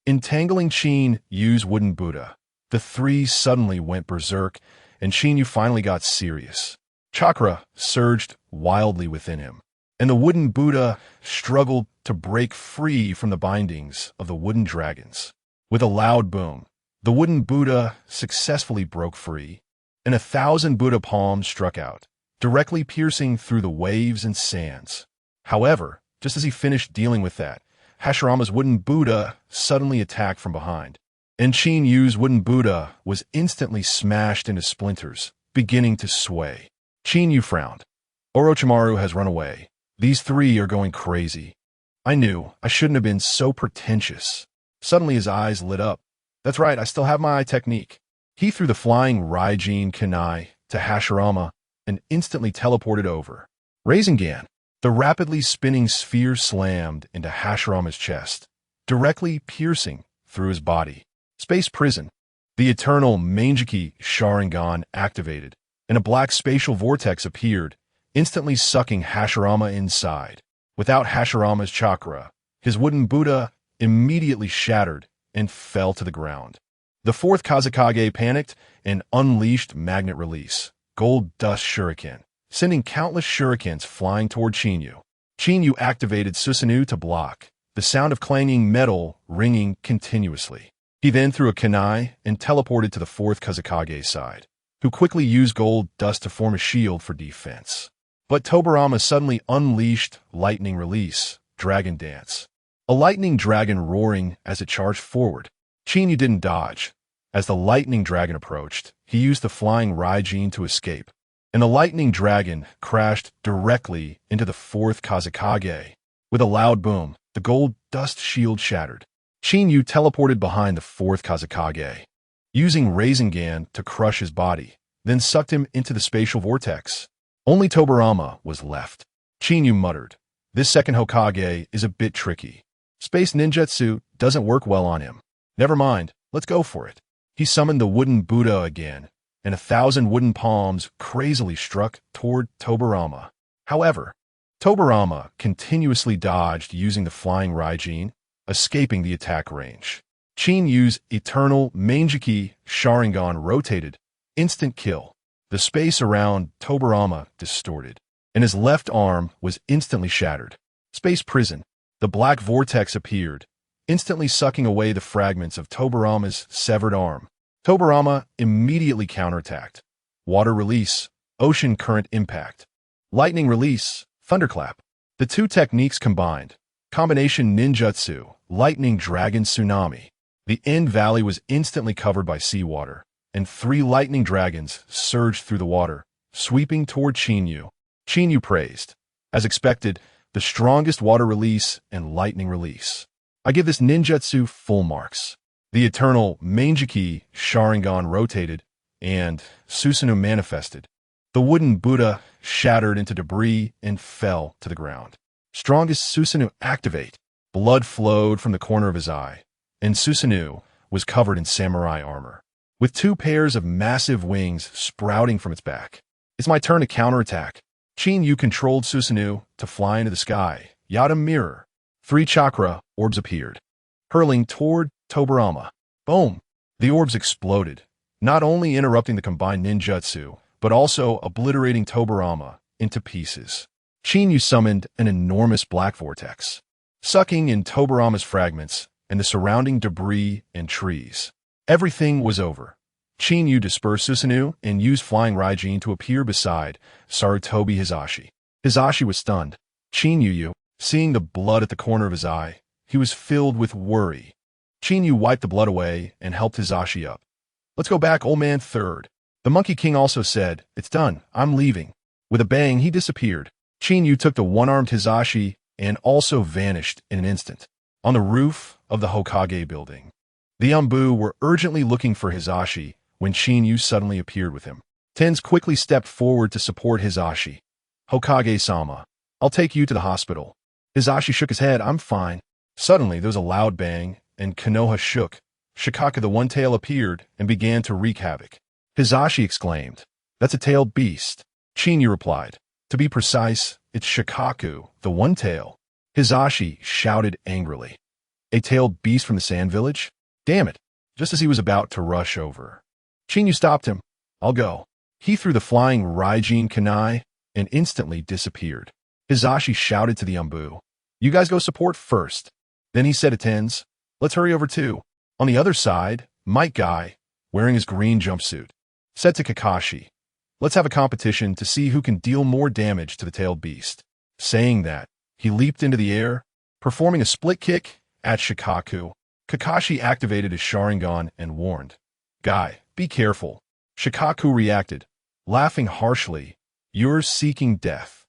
entangling Chinyu's wooden Buddha. The three suddenly went berserk, and Chinyu finally got serious. Chakra surged wildly within him, and the wooden Buddha struggled to break free from the bindings of the wooden dragons. With a loud boom, the wooden Buddha successfully broke free, and 1,000 Buddha palms struck out, directly piercing through the waves and sands. However, just as he finished dealing with that, Hashirama's wooden Buddha suddenly attacked from behind, and Qinyu's wooden Buddha was instantly smashed into splinters, beginning to sway. Qinyu frowned. Orochimaru has run away. These three are going crazy. I knew I shouldn't have been so pretentious. Suddenly his eyes lit up. That's right, I still have my eye technique. He threw the flying Raijin Kunai to Hashirama and instantly teleported over. Rasengan. The rapidly spinning sphere slammed into Hashirama's chest, directly piercing through his body. Space prison. The eternal Mangeki Sharingan activated, and a black spatial vortex appeared, instantly sucking Hashirama inside. Without Hashirama's chakra, his wooden Buddha immediately shattered and fell to the ground. The fourth Kazekage panicked and unleashed magnet release, gold dust shuriken, sending countless shurikens flying toward Qinyu. Qinyu activated Susanoo to block, the sound of clanging metal ringing continuously. He then threw a kunai and teleported to the fourth Kazekage side, who quickly used gold dust to form a shield for defense. But Tobirama suddenly unleashed lightning release, dragon dance. A lightning dragon roaring as it charged forward. Qinyu didn't dodge. As the lightning dragon approached, he used the flying Raijin to escape, and the lightning dragon crashed directly into the fourth Kazekage. With a loud boom, the gold dust shield shattered. Qinyu teleported behind the fourth Kazekage, using Rasengan to crush his body, then sucked him into the spatial vortex. Only Tobirama was left. Qinyu muttered, "This second Hokage is a bit tricky. Space ninjutsu doesn't work well on him. Never mind, let's go for it." He summoned the wooden Buddha again, and 1,000 wooden palms crazily struck toward Tobirama. However, Tobirama continuously dodged using the flying Raijin, escaping the attack range. Qinyu's eternal Mangeki Sharingan rotated, instant kill. The space around Tobirama distorted, and his left arm was instantly shattered. Space prison. The black vortex appeared, instantly sucking away the fragments of Tobirama's severed arm. Tobirama immediately counterattacked. Water release, ocean current impact. Lightning release, thunderclap. The two techniques combined. Combination ninjutsu, lightning dragon tsunami. The end valley was instantly covered by seawater, and 3 lightning dragons surged through the water, sweeping toward Qinyu. Qinyu praised. As expected, the strongest water release and lightning release. I give this ninjutsu full marks. The eternal Mangeki Sharingan rotated, and Susanoo manifested. The wooden Buddha shattered into debris and fell to the ground. Strongest Susanoo activate. Blood flowed from the corner of his eye, and Susanoo was covered in samurai armor, with 2 pairs of massive wings sprouting from its back. It's my turn to counterattack. Qinyu controlled Susanoo to fly into the sky. Yada mirror. 3 chakra orbs appeared, hurling toward Tobirama. Boom! The orbs exploded, not only interrupting the combined ninjutsu, but also obliterating Tobirama into pieces. Qinyu summoned an enormous black vortex, sucking in Tobirama's fragments and the surrounding debris and trees. Everything was over. Qinyu dispersed Susanoo and used flying Raijin to appear beside Sarutobi Hisashi. Hisashi was stunned. Qinyu, seeing the blood at the corner of his eye, he was filled with worry. Qinyu wiped the blood away and helped Hisashi up. "Let's go back, old man third." The Monkey King also said, "It's done, I'm leaving." With a bang, he disappeared. Qinyu took the one-armed Hisashi and also vanished in an instant. On the roof of the Hokage building, the Anbu were urgently looking for Hisashi when Qinyu suddenly appeared with him. Tens quickly stepped forward to support Hisashi. "Hokage-sama, I'll take you to the hospital." Hisashi shook his head. "I'm fine." Suddenly, there was a loud bang, and Konoha shook. Shikaka the One-Tail appeared and began to wreak havoc. Hisashi exclaimed, "That's a tailed beast." Qinyu replied, "To be precise, it's Shikaku, the One-Tail." Hisashi shouted angrily, "A tailed beast from the Sand Village? Damn it!" Just as he was about to rush over, Qinyu stopped him. "I'll go." He threw the flying Raijin Kunai and instantly disappeared. Hisashi shouted to the Anbu, "You guys go support first." Then he said to Tens, "Let's hurry over too." On the other side, Might Guy, wearing his green jumpsuit, said to Kakashi, Let's have a competition to see who can deal more damage to the tailed beast. Saying that, he leaped into the air, performing a split kick at Shikaku. Kakashi activated his Sharingan and warned, "Guy, be careful." Shikaku reacted, laughing harshly, "You're seeking death."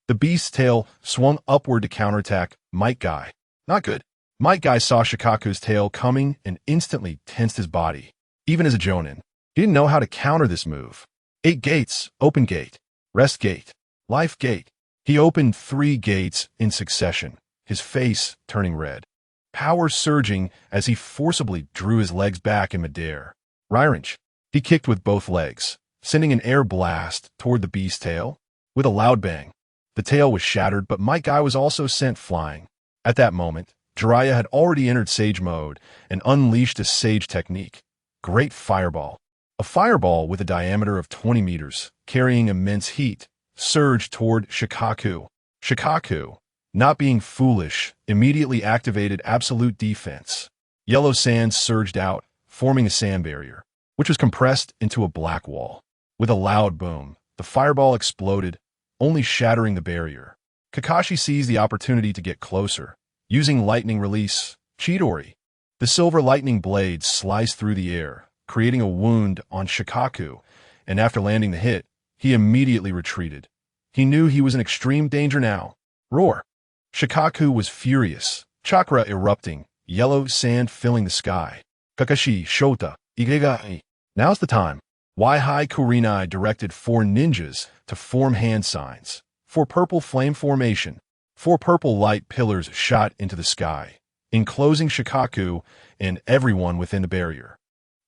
The beast's tail swung upward to counterattack Might Guy. Not good. Might Guy saw Shikaku's tail coming and instantly tensed his body. Even as a Jonin, he didn't know how to counter this move. 8 gates, open gate, rest gate, life gate. He opened 3 gates in succession, his face turning red. Power surging as he forcibly drew his legs back in midair. Ryrange. He kicked with both legs, sending an air blast toward the beast's tail. With a loud bang, the tail was shattered, but Might Guy was also sent flying. At that moment, Jiraiya had already entered Sage mode and unleashed a Sage technique. Great Fireball. A fireball with a diameter of 20 meters, carrying immense heat, surged toward Shikaku. Shikaku, not being foolish, immediately activated absolute defense. Yellow sand surged out, forming a sand barrier, which was compressed into a black wall. With a loud boom, the fireball exploded, only shattering the barrier. Kakashi seized the opportunity to get closer. Using lightning release, Chidori. The silver lightning blade sliced through the air, creating a wound on Shikaku, and after landing the hit, he immediately retreated. He knew he was in extreme danger now. Roar. Shikaku was furious, chakra erupting, yellow sand filling the sky. Kakashi, Shota, Igegai. Now's the time. Waihai Kurinai directed 4 ninjas to form hand signs. 4 purple flame formation. 4 purple light pillars shot into the sky, enclosing Shikaku and everyone within the barrier.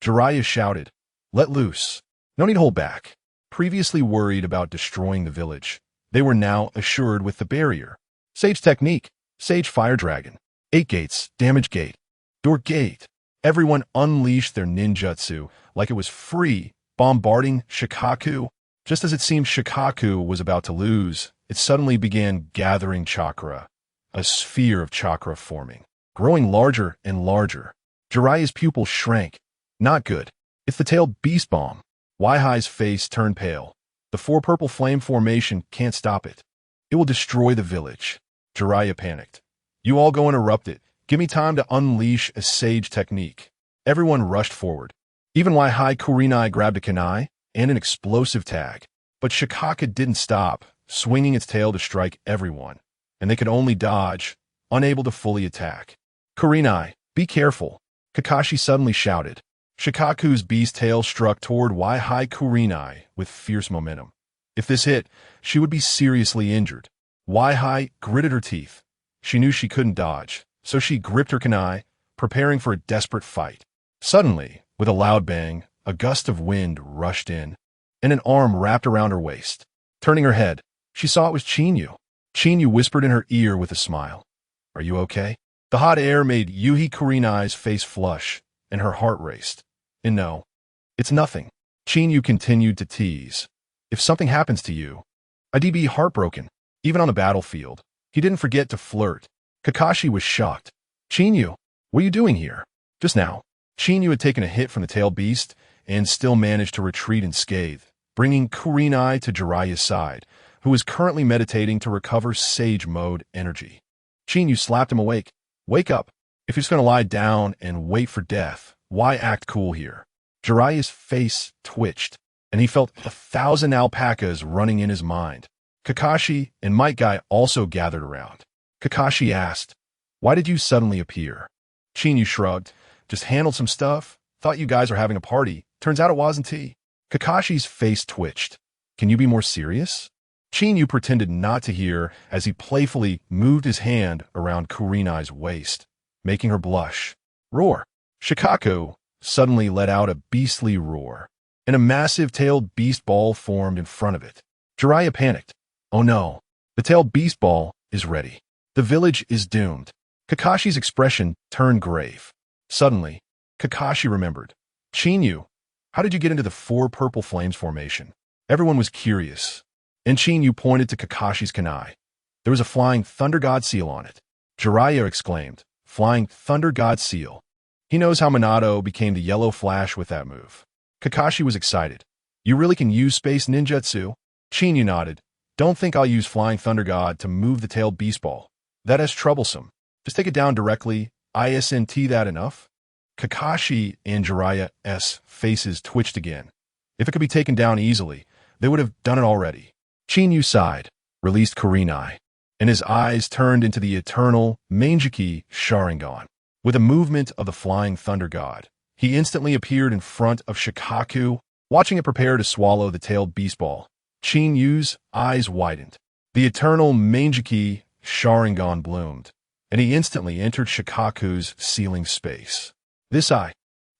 Jiraiya shouted, "Let loose. No need to hold back." Previously worried about destroying the village, they were now assured with the barrier. Sage technique, Sage Fire Dragon. 8 gates, damage gate, door gate. Everyone unleashed their ninjutsu like it was free, bombarding Shikaku. Just as it seemed Shikaku was about to lose, it suddenly began gathering chakra, a sphere of chakra forming, growing larger and larger. Jiraiya's pupil shrank. Not good. It's the tailed beast bomb. Waihai's face turned pale. The 4 purple flame formation can't stop it. It will destroy the village. Jiraiya panicked. "You all go interrupt it. Give me time to unleash a Sage technique." Everyone rushed forward. Even Waihai Kurinai grabbed a kunai and an explosive tag. But Shikaku didn't stop, swinging its tail to strike everyone, and they could only dodge, unable to fully attack. "Kurinai, be careful," Kakashi suddenly shouted. Shikaku's beast tail struck toward Waihai Kurinai with fierce momentum. If this hit, she would be seriously injured. Waihai gritted her teeth. She knew she couldn't dodge, so she gripped her kunai, preparing for a desperate fight. Suddenly, with a loud bang, a gust of wind rushed in, and an arm wrapped around her waist. Turning her head, she saw it was Chinyu. Chinyu whispered in her ear with a smile, "Are you okay?" The hot air made Yuhi Kurinai's face flush, and her heart raced. And no, it's nothing. Chinyu continued to tease. "If something happens to you, I'd be heartbroken." Even on the battlefield, he didn't forget to flirt. Kakashi was shocked. "Chinyu, what are you doing here?" Just now, Chinyu had taken a hit from the tailed beast and still managed to retreat unscathed, bringing Kurinai to Jiraiya's side, who was currently meditating to recover Sage mode energy. Chinyu slapped him awake. "Wake up. If you're just going to lie down and wait for death, why act cool here?" Jiraiya's face twitched, and he felt 1,000 alpacas running in his mind. Kakashi and Might Guy also gathered around. Kakashi asked, "Why did you suddenly appear?" Chinyu shrugged. "Just handled some stuff. Thought you guys were having a party. Turns out it wasn't tea." Kakashi's face twitched. "Can you be more serious?" Chinyu pretended not to hear as he playfully moved his hand around Kurinai's waist, making her blush. Roar. Shikaku suddenly let out a beastly roar, and a massive tailed beast ball formed in front of it. Jiraiya panicked. "Oh no, the tailed beast ball is ready. The village is doomed." Kakashi's expression turned grave. Suddenly, Kakashi remembered. "Chinyu, how did you get into the 4 purple flames formation?" Everyone was curious, and Chinyu pointed to Kakashi's kunai. There was a flying Thunder God seal on it. Jiraiya exclaimed, "Flying Thunder God seal." He knows how Minato became the yellow flash with that move. Kakashi was excited. You really can use space ninjutsu? Chinyu nodded. Don't think I'll use Flying Thunder God to move the tailed beast ball. That is troublesome. Just take it down directly. Isn't that enough? Kakashi and Jiraiya's faces twitched again. If it could be taken down easily, they would have done it already. Chinyu sighed, released Kurenai, and his eyes turned into the eternal Mangeki Sharingan. With a movement of the Flying Thunder God, he instantly appeared in front of Shikaku, watching it prepare to swallow the tailed beast ball. Chinyu's eyes widened. The eternal Mangeki Sharingan bloomed, and he instantly entered Shikaku's ceiling space.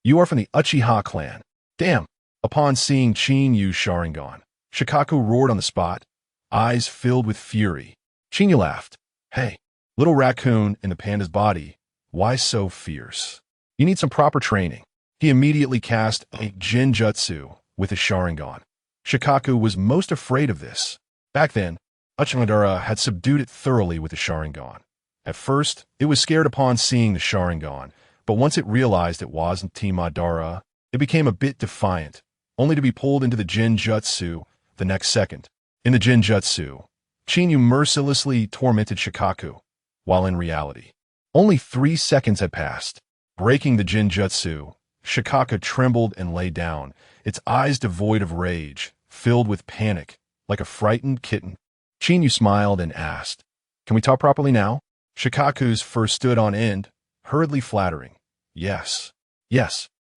You are from the Uchiha clan. Damn! Upon seeing Chinyu's Sharingan, Shikaku roared on the spot, eyes filled with fury. Chinyu laughed. Hey, little raccoon in the panda's body, why so fierce? You need some proper training. He immediately cast a Genjutsu with his Sharingan. Shikaku was most afraid of this. Back then, Uchiha had subdued it thoroughly with the Sharingan. At first, it was scared upon seeing the Sharingan, but once it realized it wasn't Madara, it became a bit defiant, only to be pulled into the Genjutsu the next second. In the Genjutsu, Chinyu mercilessly tormented Shikaku, while in reality, only 3 seconds had passed. Breaking the Genjutsu, Shikaku trembled and lay down, its eyes devoid of rage, filled with panic, like a frightened kitten. Chinyu smiled and asked, Can we talk properly now? Shikaku's fur stood on end, hurriedly flattering. Yes,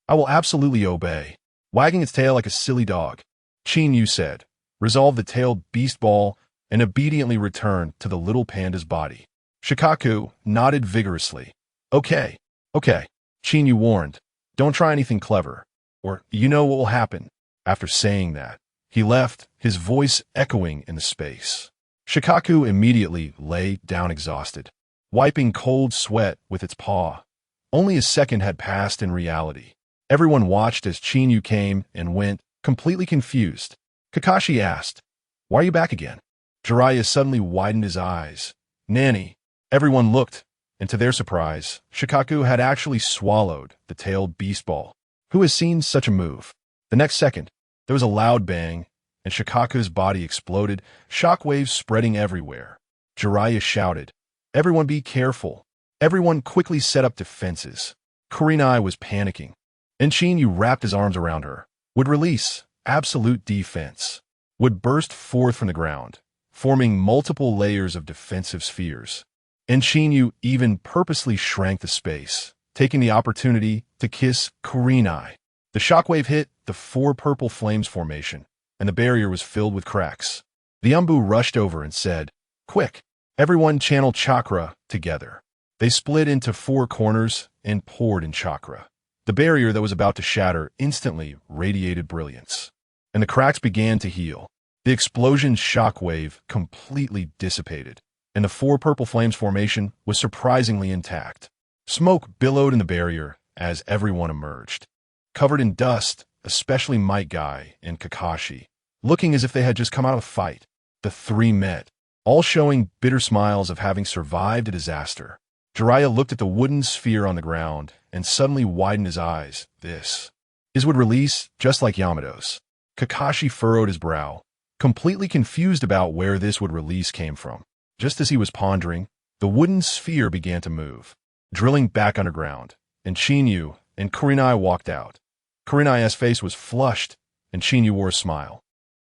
I will absolutely obey. Wagging its tail like a silly dog, Chinyu said, resolved the tailed beast ball, and obediently returned to the little panda's body. Shikaku nodded vigorously. Okay, Chinyu warned. Don't try anything clever, or you know what will happen. After saying that, he left, his voice echoing in the space. Shikaku immediately lay down exhausted, wiping cold sweat with its paw. Only a second had passed in reality. Everyone watched as Chinyu came and went, completely confused. Kakashi asked, Why are you back again? Jiraiya suddenly widened his eyes. Nanny. Everyone looked, and to their surprise, Shikaku had actually swallowed the tailed beast ball. Who has seen such a move? The next second, there was a loud bang, and Shikaku's body exploded, shockwaves spreading everywhere. Jiraiya shouted, Everyone be careful. Everyone quickly set up defenses. Kurenai was panicking, and Chinyu wrapped his arms around her. Would release absolute defense. Would burst forth from the ground, forming multiple layers of defensive spheres. And Chinyu even purposely shrank the space, taking the opportunity to kiss Kurenai. The shockwave hit the 4 purple flames formation, and the barrier was filled with cracks. The Umbu rushed over and said, Quick, everyone channel chakra together. They split into 4 corners and poured in chakra. The barrier that was about to shatter instantly radiated brilliance, and the cracks began to heal. The explosion's shockwave completely dissipated, and the 4 purple flames formation was surprisingly intact. Smoke billowed in the barrier as everyone emerged, covered in dust, especially Might Guy and Kakashi, looking as if they had just come out of a fight. The 3 met, all showing bitter smiles of having survived a disaster. Jiraiya looked at the wooden sphere on the ground and suddenly widened his eyes. This would release just like Yamato's. Kakashi furrowed his brow, completely confused about where this would release came from. Just as he was pondering, the wooden sphere began to move, drilling back underground, and Chinyu and Kurenai walked out. Kurenai's face was flushed, and Chinyu wore a smile.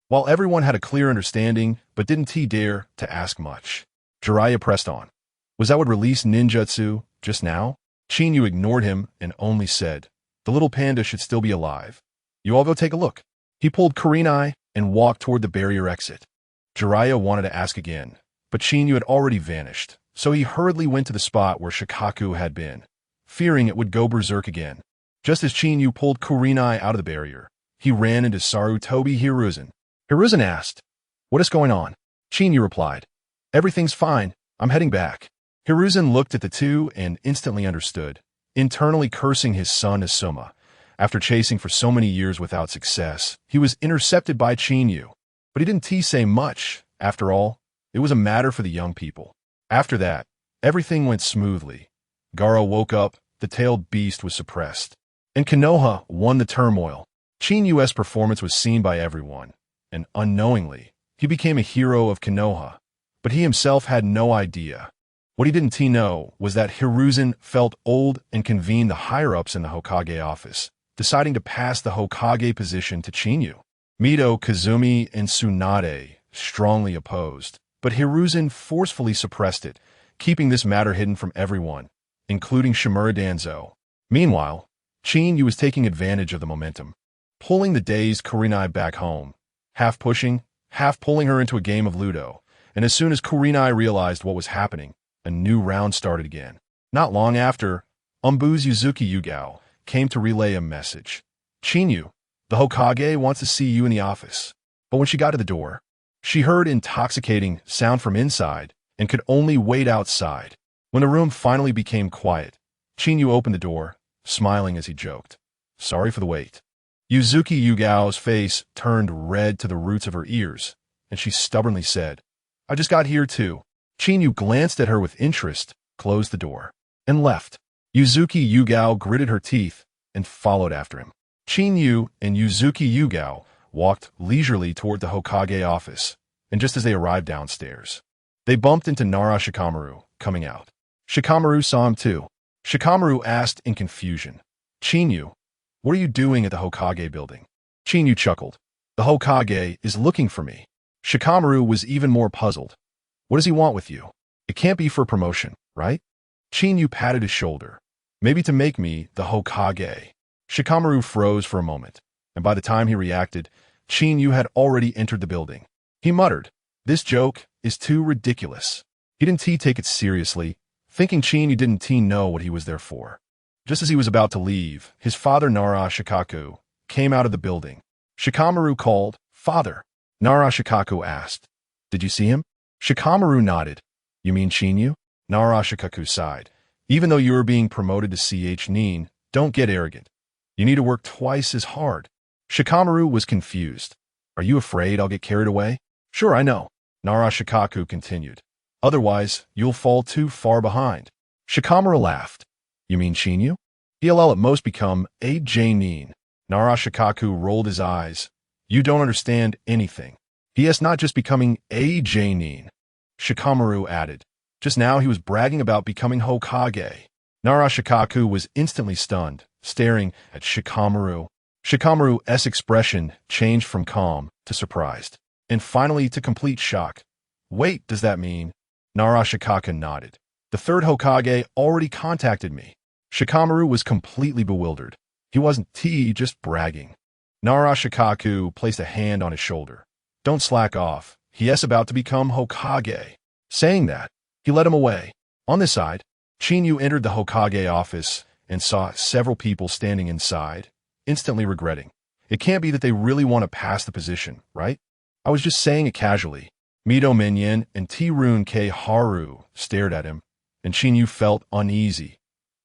While everyone had a clear understanding, but didn't dare to ask much, Jiraiya pressed on. Was that what released ninjutsu just now? Chinyu ignored him and only said, The little panda should still be alive. You all go take a look. He pulled Kurenai and walked toward the barrier exit. Jiraiya wanted to ask again, but Chinyu had already vanished, so he hurriedly went to the spot where Shikaku had been, fearing it would go berserk again. Just as Chinyu pulled Kurenai out of the barrier, he ran into Sarutobi Hiruzen. Hiruzen asked, What is going on? Chinyu replied, Everything's fine, I'm heading back. Hiruzen looked at the two and instantly understood, internally cursing his son Asuma. After chasing for so many years without success, he was intercepted by Chinyu. But he didn't say much. After all, it was a matter for the young people. After that, everything went smoothly. Gaara woke up, the tailed beast was suppressed, and Konoha won the turmoil. Qinyu'sSign-In's performance was seen by everyone, and unknowingly, he became a hero of Konoha, but he himself had no idea. What he didn't know was that Hiruzen felt old and convened the higher-ups in the Hokage office, deciding to pass the Hokage position to Chinyu. Mito, Kazumi, and Tsunade strongly opposed, but Hiruzen forcefully suppressed it, keeping this matter hidden from everyone, including Immortal Danzo. Meanwhile, Chinyu was taking advantage of the momentum, pulling the dazed Kurenai back home, half pushing, half pulling her into a game of Ludo, and as soon as Kurenai realized what was happening, a new round started again. Not long after, Umbu's Yuzuki Yugao came to relay a message. Chinyu, the Hokage wants to see you in the office. But when she got to the door, she heard intoxicating sound from inside and could only wait outside. When the room finally became quiet, Chinyu opened the door, smiling as he joked, "Sorry for the wait." Yuzuki Yugao's face turned red to the roots of her ears, and she stubbornly said, "I just got here too." Chinyu glanced at her with interest, closed the door, and left. Yuzuki Yugao gritted her teeth and followed after him. Chinyu and Yuzuki Yugao walked leisurely toward the Hokage office, and just as they arrived downstairs, they bumped into Nara Shikamaru, coming out. Shikamaru saw him too. Shikamaru asked in confusion, "Chinyu, what are you doing at the Hokage building?" Chinyu chuckled. "The Hokage is looking for me." Shikamaru was even more puzzled. "What does he want with you? It can't be for promotion, right?" Chinyu patted his shoulder. "Maybe to make me the Hokage." Shikamaru froze for a moment, and by the time he reacted, Chinyu had already entered the building. He muttered, "This joke is too ridiculous." He didn't take it seriously, thinking Chinyu didn't know what he was there for. Just as he was about to leave, his father Nara Shikaku came out of the building. Shikamaru called, "Father." Nara Shikaku asked, "Did you see him?" Shikamaru nodded. "You mean Chinyu?" Nara Shikaku sighed. "Even though you are being promoted to CH-Nin, don't get arrogant. You need to work twice as hard." Shikamaru was confused. "Are you afraid I'll get carried away?" "Sure, I know," Nara Shikaku continued. "Otherwise, you'll fall too far behind." Shikamaru laughed. "You mean Chinyu? He'll at most become a J-Nin." Nara Shikaku rolled his eyes. "You don't understand anything. He is not just becoming a J-Nin." Shikamaru added, "Just now he was bragging about becoming Hokage." Nara Shikaku was instantly stunned, staring at Shikamaru. Shikamaru's expression changed from calm to surprised, and finally to complete shock. "Wait, does that mean?" Nara Shikaku nodded. "The third Hokage already contacted me." Shikamaru was completely bewildered. He wasn't just bragging. Nara Shikaku placed a hand on his shoulder. "Don't slack off. He is about to become Hokage." Saying that, he led him away. On this side, Chinyu entered the Hokage office and saw several people standing inside, instantly regretting. It can't be that they really want to pass the position, right? I was just saying it casually. Mito Minyan and T-Rune K. Haru stared at him, and Chinyu felt uneasy.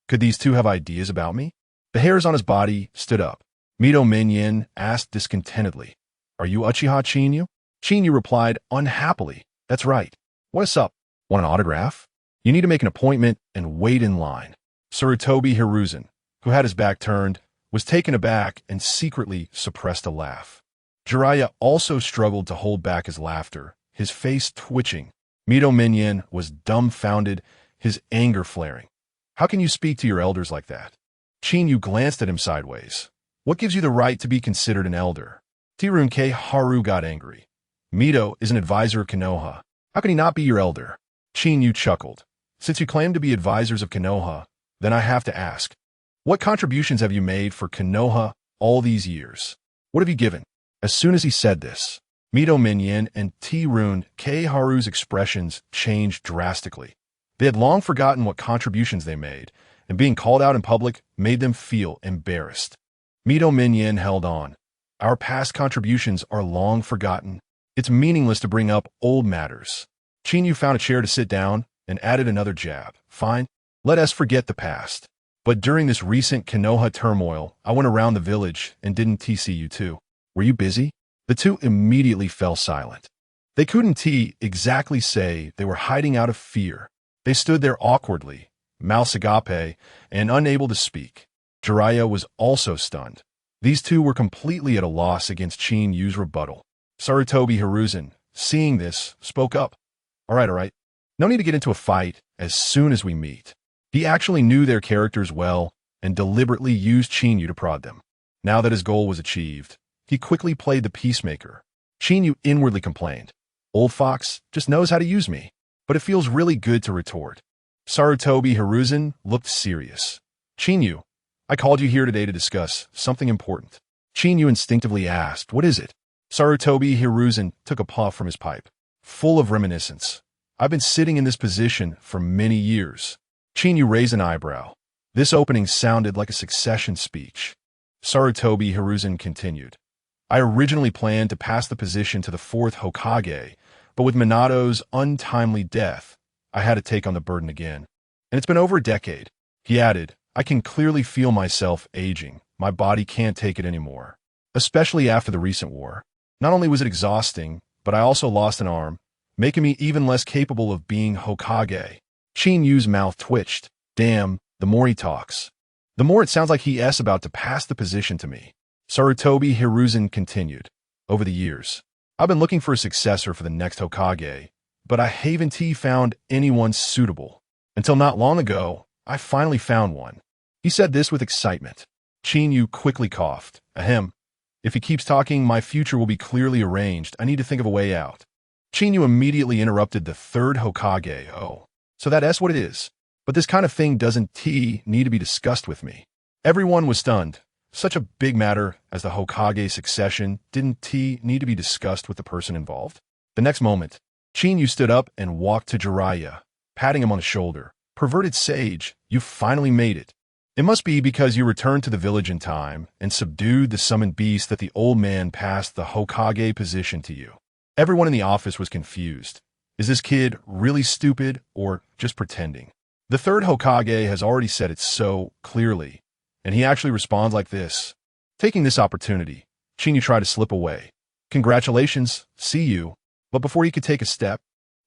Could these two have ideas about me? The hairs on his body stood up. Mito Minyan asked discontentedly, "Are you Uchiha Chinyu?" Chinyu replied unhappily, "That's right. What's up? Want an autograph? You need to make an appointment and wait in line." Sarutobi Hiruzen, who had his back turned, was taken aback and secretly suppressed a laugh. Jiraiya also struggled to hold back his laughter, his face twitching. Mito Minyan was dumbfounded, his anger flaring. "How can you speak to your elders like that?" Chinyu glanced at him sideways. "What gives you the right to be considered an elder?" T-Rune K. Haru got angry. "Mito is an advisor of Konoha. How can he not be your elder?" Chinyu chuckled. "Since you claim to be advisors of Konoha, then I have to ask, what contributions have you made for Konoha all these years? What have you given?" As soon as he said this, Mito Minyan and T-Rune K. Haru's expressions changed drastically. They had long forgotten what contributions they made, and being called out in public made them feel embarrassed. Mito Minyan held on. "Our past contributions are long forgotten. It's meaningless to bring up old matters." Chinyu found a chair to sit down and added another jab. "Fine, let us forget the past. But during this recent Konoha turmoil, I went around the village and didn't see you too. Were you busy?" The two immediately fell silent. They couldn't exactly say they were hiding out of fear. They stood there awkwardly, mouths agape, and unable to speak. Jiraiya was also stunned. These two were completely at a loss against Qinyu's rebuttal. Sarutobi Hiruzen, seeing this, spoke up. All right. No need to get into a fight as soon as we meet. He actually knew their characters well and deliberately used Qinyu to prod them. Now that his goal was achieved, he quickly played the peacemaker. Qinyu inwardly complained. Old fox just knows how to use me, but it feels really good to retort. Sarutobi Hiruzen looked serious. Qinyu, I called you here today to discuss something important. Qinyu instinctively asked, what is it? Sarutobi Hiruzen took a puff from his pipe, full of reminiscence. I've been sitting in this position for many years. Qinyu raised an eyebrow. This opening sounded like a succession speech. Sarutobi Hiruzen continued. I originally planned to pass the position to the 4th Hokage, but with Minato's untimely death, I had to take on the burden again. And it's been over a decade. He added, I can clearly feel myself aging. My body can't take it anymore. Especially after the recent war. Not only was it exhausting, but I also lost an arm, making me even less capable of being Hokage. Qinyu's mouth twitched. Damn, the more he talks, the more it sounds like he's about to pass the position to me. Sarutobi Hiruzen continued. Over the years, I've been looking for a successor for the next Hokage, but I haven't found anyone suitable. Until not long ago, I finally found one. He said this with excitement. Qinyu quickly coughed. Ahem. If he keeps talking, my future will be clearly arranged. I need to think of a way out. Qinyu immediately interrupted the 3rd Hokage. Oh, so that's what it is. But this kind of thing doesn't need to be discussed with me. Everyone was stunned. Such a big matter as the Hokage succession didn't need to be discussed with the person involved. The next moment, Qinyu stood up and walked to Jiraiya, patting him on the shoulder. Perverted sage, you finally made it. It must be because you returned to the village in time and subdued the summoned beast that the old man passed the Hokage position to you. Everyone in the office was confused. Is this kid really stupid or just pretending? The 3rd Hokage has already said it so clearly, and he actually responds like this. Taking this opportunity, Qinyu tried to slip away. Congratulations, see you. But before he could take a step,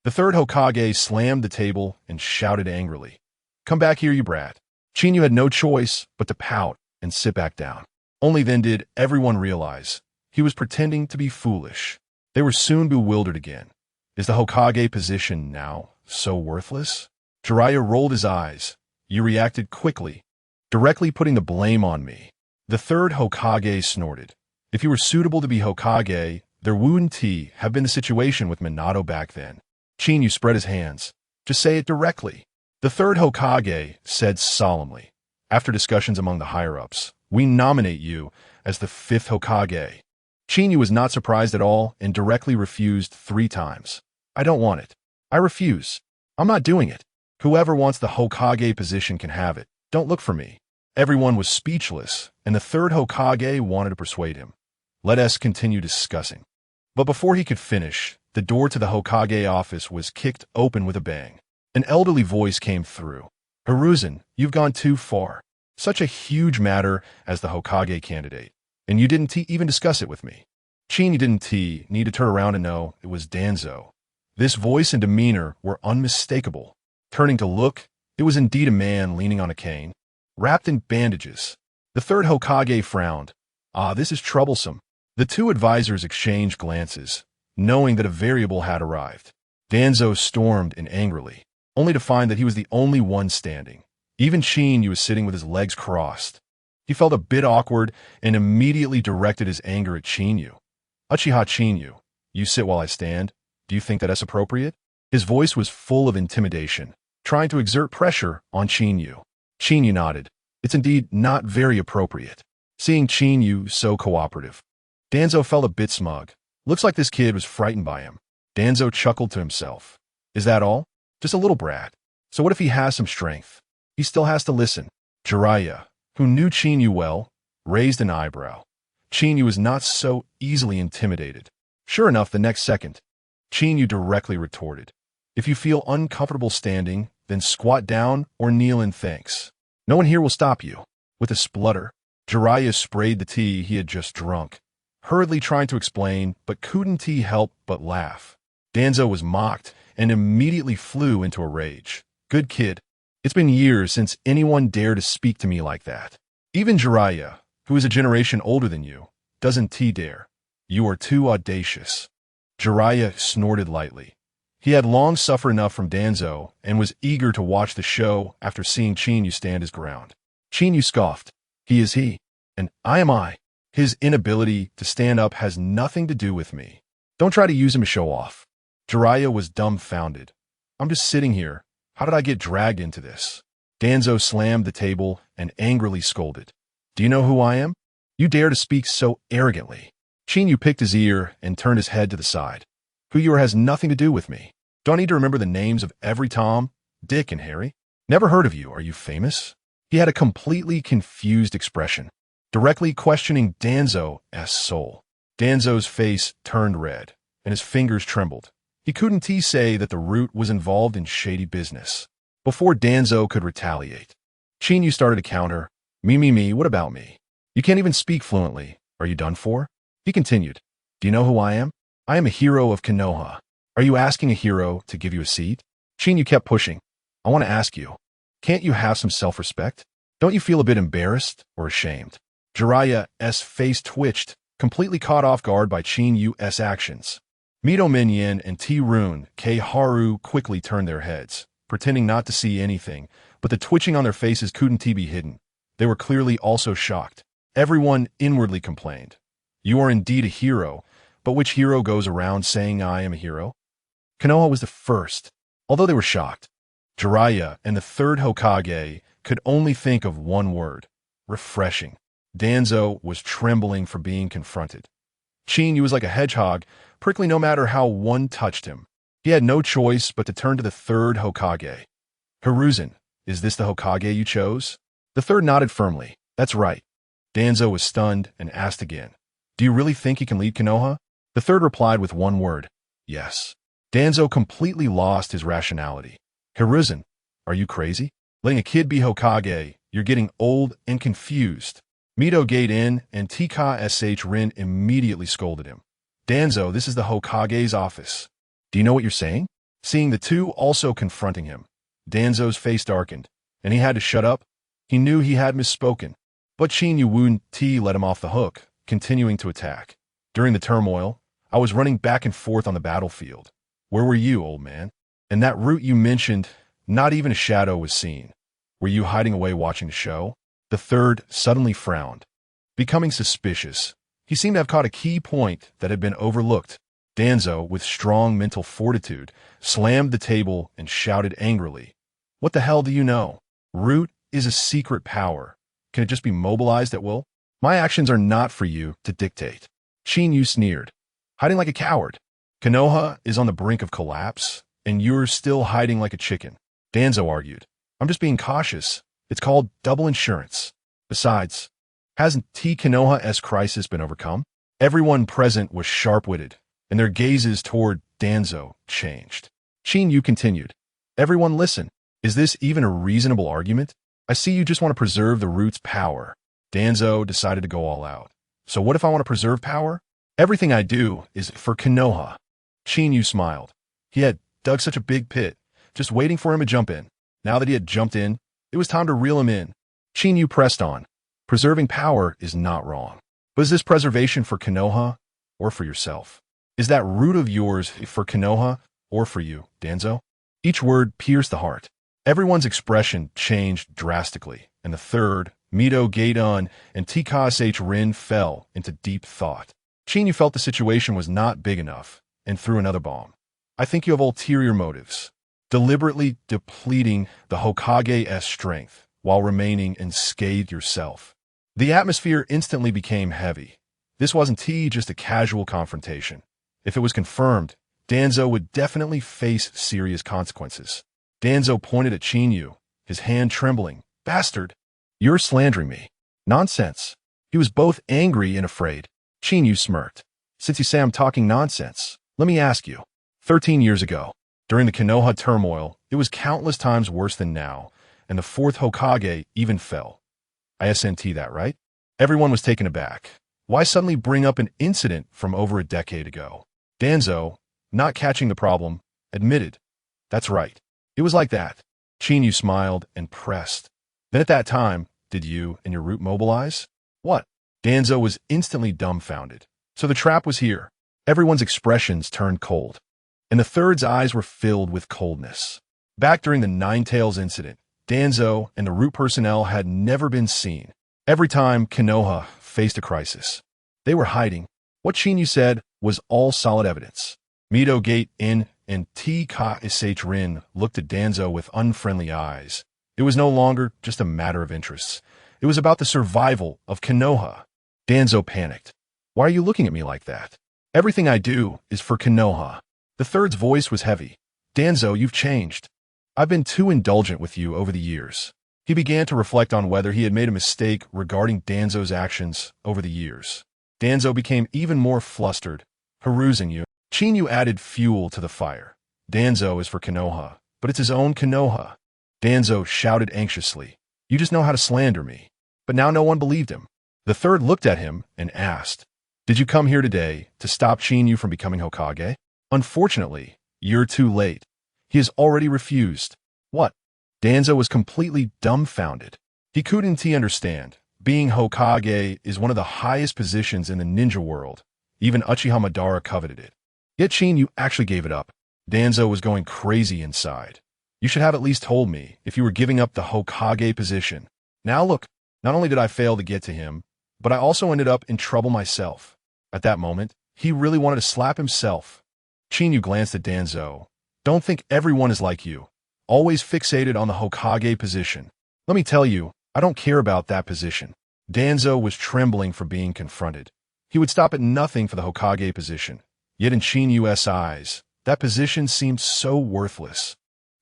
the 3rd Hokage slammed the table and shouted angrily. Come back here, you brat. Qinyu had no choice but to pout and sit back down. Only then did everyone realize he was pretending to be foolish. They were soon bewildered again. Is the Hokage position now so worthless? Jiraiya rolled his eyes. You reacted quickly, directly putting the blame on me. The 3rd Hokage snorted. If you were suitable to be Hokage, there wouldn't have been the situation with Minato back then. Qinyu spread his hands. Just say it directly. The 3rd Hokage said solemnly. After discussions among the higher-ups, we nominate you as the 5th Hokage. Qinyu was not surprised at all and directly refused 3 times. I don't want it. I refuse. I'm not doing it. Whoever wants the Hokage position can have it. Don't look for me. Everyone was speechless, and the 3rd Hokage wanted to persuade him. Let us continue discussing. But before he could finish, the door to the Hokage office was kicked open with a bang. An elderly voice came through. Hiruzen, you've gone too far. Such a huge matter as the Hokage candidate, and you didn't even discuss it with me. Qinyu didn't need to turn around and know it was Danzo. This voice and demeanor were unmistakable. Turning to look, it was indeed a man leaning on a cane, wrapped in bandages. The 3rd Hokage frowned. This is troublesome. The 2 advisors exchanged glances, knowing that a variable had arrived. Danzo stormed in angrily, only to find that he was the only one standing. Even Qinyu was sitting with his legs crossed. He felt a bit awkward and immediately directed his anger at Qinyu. Uchiha Qinyu, you sit while I stand. Do you think that's appropriate? His voice was full of intimidation, trying to exert pressure on Qinyu. Qinyu nodded. It's indeed not very appropriate. Seeing Qinyu so cooperative, Danzo felt a bit smug. Looks like this kid was frightened by him. Danzo chuckled to himself. Is that all? Just a little brat. So what if he has some strength? He still has to listen. Jiraiya, who knew Qinyu well, raised an eyebrow. Qinyu was not so easily intimidated. Sure enough, the next second, Qinyu directly retorted. If you feel uncomfortable standing, then squat down or kneel in thanks. No one here will stop you. With a splutter, Jiraiya sprayed the tea he had just drunk, hurriedly trying to explain, but couldn't help but laugh. Danzo was mocked and immediately flew into a rage. Good kid. It's been years since anyone dared to speak to me like that. Even Jiraiya, who is a generation older than you, doesn't dare. You are too audacious. Jiraiya snorted lightly. He had long suffered enough from Danzo and was eager to watch the show after seeing Qinyu stand his ground. Qinyu scoffed. He is he, and I am I. His inability to stand up has nothing to do with me. Don't try to use him to show off. Jiraiya was dumbfounded. I'm just sitting here. How did I get dragged into this? Danzo slammed the table and angrily scolded. Do you know who I am? You dare to speak so arrogantly. Qinyu picked his ear and turned his head to the side. Who you are has nothing to do with me. Do I need to remember the names of every Tom, Dick, and Harry? Never heard of you. Are you famous? He had a completely confused expression, directly questioning Danzo's soul. Danzo's face turned red, and his fingers trembled. He couldn't say that the root was involved in shady business. Before Danzo could retaliate, Qinyu started to counter. Me, what about me? You can't even speak fluently. Are you done for? He continued. Do you know who I am? I am a hero of Konoha. Are you asking a hero to give you a seat? Qinyu kept pushing. I want to ask you, can't you have some self-respect? Don't you feel a bit embarrassed or ashamed? Jiraiya's face twitched, completely caught off guard by Qinyu's actions. Mito Minyin and T-Rune K-Haru quickly turned their heads, pretending not to see anything, but the twitching on their faces couldn't be hidden. They were clearly also shocked. Everyone inwardly complained. You are indeed a hero, but which hero goes around saying I am a hero? Konoha was the first. Although they were shocked, Jiraiya and the third Hokage could only think of one word: refreshing. Danzo was trembling for being confronted. Qinyu was like a hedgehog, prickly no matter how one touched him. He had no choice but to turn to the third Hokage. Hiruzen, is this the Hokage you chose? The third nodded firmly. That's right. Danzo was stunned and asked again. Do you really think he can lead Konoha? The third replied with one word. Yes. Danzo completely lost his rationality. Hiruzen, are you crazy? Letting a kid be Hokage, you're getting old and confused. Mito gate in and TK Rin immediately scolded him. Danzo, this is the Hokage's office. Do you know what you're saying? Seeing the two also confronting him, Danzo's face darkened, and he had to shut up. He knew he had misspoken, but Qinyu let him off the hook, continuing to attack. During the turmoil, I was running back and forth on the battlefield. Where were you, old man? And that route you mentioned, not even a shadow was seen. Were you hiding away watching the show? The third suddenly frowned, becoming suspicious. He seemed to have caught a key point that had been overlooked. Danzo, with strong mental fortitude, slammed the table and shouted angrily. What the hell do you know? Root is a secret power. Can it just be mobilized at will? My actions are not for you to dictate. Qinyu sneered. Hiding like a coward. Konoha is on the brink of collapse, and you're still hiding like a chicken. Danzo argued. I'm just being cautious. It's called double insurance. Besides, hasn't Konoha's crisis been overcome? Everyone present was sharp-witted, and their gazes toward Danzo changed. Qinyu continued. Everyone listen. Is this even a reasonable argument? I see you just want to preserve the root's power. Danzo decided to go all out. So what if I want to preserve power? Everything I do is for Konoha. Qinyu smiled. He had dug such a big pit, just waiting for him to jump in. Now that he had jumped in, it was time to reel him in. Qinyu pressed on. Preserving power is not wrong. But is this preservation for Konoha or for yourself? Is that root of yours for Konoha or for you, Danzo? Each word pierced the heart. Everyone's expression changed drastically, and the third, Mito Gaidon and TK Rin fell into deep thought. Qinyu felt the situation was not big enough and threw another bomb. I think you have ulterior motives, deliberately depleting the Hokage's strength while remaining unscathed yourself. The atmosphere instantly became heavy. This wasn't just a casual confrontation. If it was confirmed, Danzo would definitely face serious consequences. Danzo pointed at Qinyu, his hand trembling. Bastard! You're slandering me. Nonsense. He was both angry and afraid. Qinyu smirked. Since you say I'm talking nonsense, let me ask you. 13 years ago, during the Konoha turmoil, it was countless times worse than now, and the fourth Hokage even fell. ISNT that, right? Everyone was taken aback. Why suddenly bring up an incident from over a decade ago? Danzo, not catching the problem, admitted. That's right. It was like that. Qinyu smiled and pressed. Then at that time, did you and your root mobilize? What? Danzo was instantly dumbfounded. So the trap was here. Everyone's expressions turned cold, and the third's eyes were filled with coldness. Back during the Nine-Tails incident, Danzo and the Root personnel had never been seen. Every time Konoha faced a crisis, they were hiding. What Chinyu said was all solid evidence. Mito Gate-In and Qinyu'sSign-In looked at Danzo with unfriendly eyes. It was no longer just a matter of interests. It was about the survival of Konoha. Danzo panicked. Why are you looking at me like that? Everything I do is for Konoha. The third's voice was heavy. Danzo, you've changed. I've been too indulgent with you over the years. He began to reflect on whether he had made a mistake regarding Danzo's actions over the years. Danzo became even more flustered. Chinyu added fuel to the fire. Danzo is for Konoha, but it's his own Konoha. Danzo shouted anxiously. You just know how to slander me. But now no one believed him. The third looked at him and asked, Did you come here today to stop Chinyu from becoming Hokage? Unfortunately, you're too late. He has already refused. What? Danzo was completely dumbfounded. He couldn't understand. Being Hokage is one of the highest positions in the ninja world. Even Uchiha Madara coveted it. Yet Chinyu actually gave it up. Danzo was going crazy inside. You should have at least told me if you were giving up the Hokage position. Now look, not only did I fail to get to him, but I also ended up in trouble myself. At that moment, he really wanted to slap himself. Chinyu glanced at Danzo. Don't think everyone is like you, always fixated on the Hokage position. Let me tell you, I don't care about that position. Danzo was trembling for being confronted. He would stop at nothing for the Hokage position. Yet in Chinyu's eyes, that position seemed so worthless.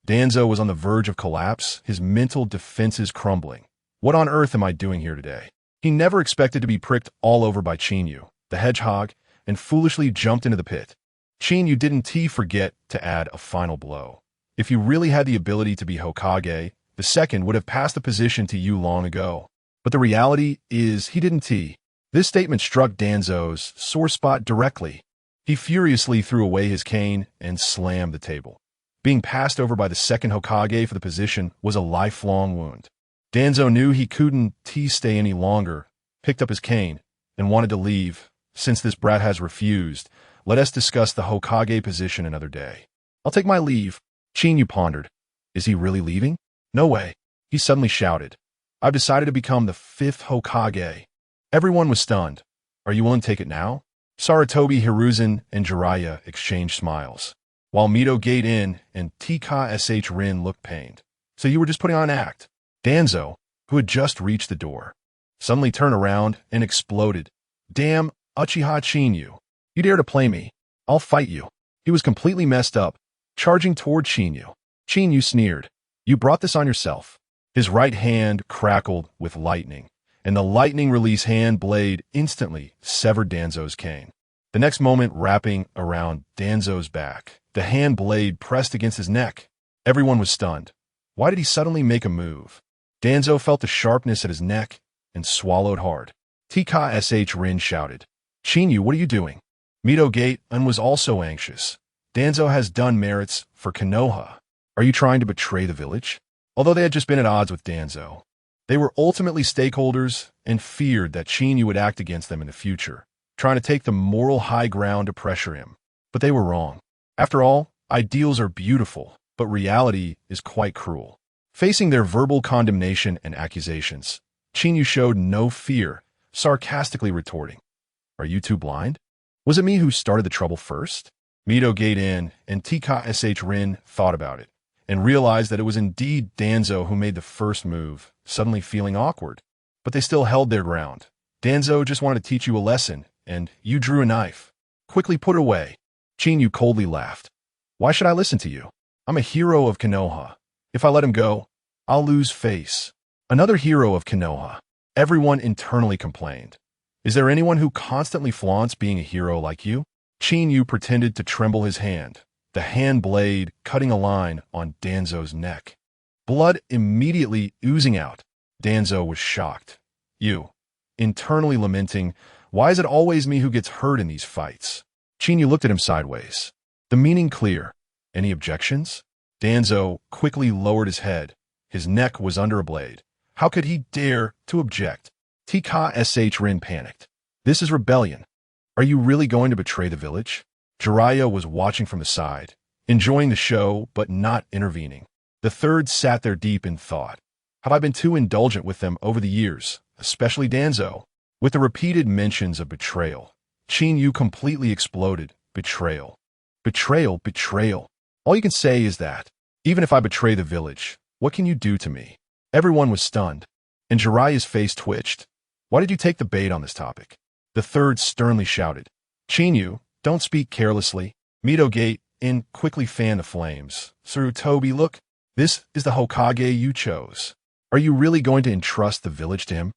Danzo was on the verge of collapse, his mental defenses crumbling. What on earth am I doing here today? He never expected to be pricked all over by Chinyu, the hedgehog, and foolishly jumped into the pit. Chinyu didn't forget to add a final blow. If you really had the ability to be Hokage, the second would have passed the position to you long ago. But the reality is he didn't. This statement struck Danzo's sore spot directly. He furiously threw away his cane and slammed the table. Being passed over by the second Hokage for the position was a lifelong wound. Danzo knew he couldn't stay any longer, picked up his cane, and wanted to leave. Since this brat has refused, let us discuss the Hokage position another day. I'll take my leave. Chinyu pondered. Is he really leaving? No way. He suddenly shouted. I've decided to become the 5th Hokage. Everyone was stunned. Are you willing to take it now? Sarutobi Hiruzen and Jiraiya exchanged smiles, while Mito Gate-In and Qinyu'sSign-In looked pained. So you were just putting on an act. Danzo, who had just reached the door, suddenly turned around and exploded. Damn, Uchiha Chinyu. You dare to play me. I'll fight you. He was completely messed up, charging toward Chinyu. Chinyu sneered. You brought this on yourself. His right hand crackled with lightning, and the lightning release hand blade instantly severed Danzo's cane. The next moment, wrapping around Danzo's back, the hand blade pressed against his neck. Everyone was stunned. Why did he suddenly make a move? Danzo felt the sharpness at his neck and swallowed hard. Qinyu'sSign-In shouted, Chinyu, what are you doing? Mito Gate-In was also anxious. Danzo has done merits for Konoha. Are you trying to betray the village? Although they had just been at odds with Danzo, they were ultimately stakeholders and feared that Chinyu would act against them in the future, trying to take the moral high ground to pressure him. But they were wrong. After all, ideals are beautiful, but reality is quite cruel. Facing their verbal condemnation and accusations, Chinyu showed no fear, sarcastically retorting, Are you two blind? Was it me who started the trouble first? Mito Gate-In and Qinyu'sSign-In thought about it, and realized that it was indeed Danzo who made the first move, suddenly feeling awkward. But they still held their ground. Danzo just wanted to teach you a lesson, and you drew a knife. Quickly put it away. Chinyu coldly laughed. Why should I listen to you? I'm a hero of Konoha. If I let him go, I'll lose face. Another hero of Konoha. Everyone internally complained. Is there anyone who constantly flaunts being a hero like you? Chinyu pretended to tremble his hand, the hand blade cutting a line on Danzo's neck. Blood immediately oozing out. Danzo was shocked. You, internally lamenting, why is it always me who gets hurt in these fights? Chinyu looked at him sideways. The meaning clear. Any objections? Danzo quickly lowered his head. His neck was under a blade. How could he dare to object? TKSH-Rin panicked. This is rebellion. Are you really going to betray the village? Jiraiya was watching from the side, enjoying the show but not intervening. The third sat there deep in thought. Have I been too indulgent with them over the years, especially Danzo? With the repeated mentions of betrayal, Qinyu completely exploded. Betrayal. Betrayal, betrayal. All you can say is that, even if I betray the village, what can you do to me? Everyone was stunned, and Jiraiya's face twitched. Why did you take the bait on this topic? The third sternly shouted. Qinyu, don't speak carelessly. Mito Gate in quickly fanned the flames. Sarutobi, look, this is the Hokage you chose. Are you really going to entrust the village to him?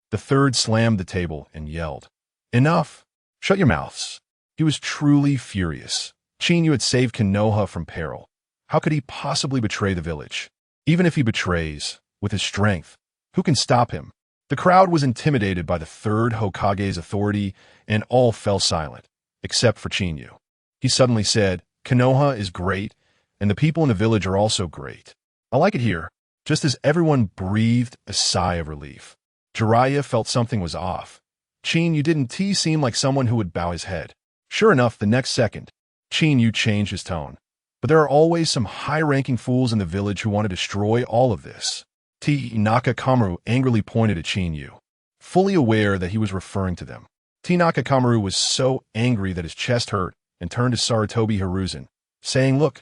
The third slammed the table and yelled. Enough! Shut your mouths. He was truly furious. Qinyu had saved Konoha from peril. How could he possibly betray the village? Even if he betrays, with his strength, who can stop him? The crowd was intimidated by the third Hokage's authority, and all fell silent, except for Qinyu. He suddenly said, Konoha is great, and the people in the village are also great. I like it here. Just as everyone breathed a sigh of relief, Jiraiya felt something was off. Qinyu didn't seem like someone who would bow his head. Sure enough, the next second, Qinyu changed his tone. But there are always some high-ranking fools in the village who want to destroy all of this. Nakakamaru angrily pointed at Qinyu, fully aware that he was referring to them. Nakakamaru was so angry that his chest hurt and turned to Sarutobi Hiruzen, saying, Look,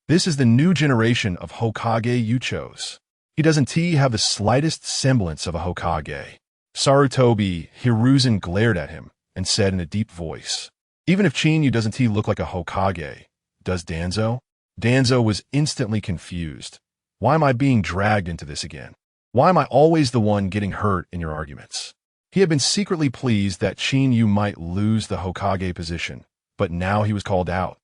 this is the new generation of Hokage you chose. He doesn't have the slightest semblance of a Hokage. Sarutobi Hiruzen glared at him and said in a deep voice, Even if Qinyu doesn't look like a Hokage, does Danzo? Danzo was instantly confused. Why am I being dragged into this again? Why am I always the one getting hurt in your arguments? He had been secretly pleased that Qinyu might lose the Hokage position, but now he was called out,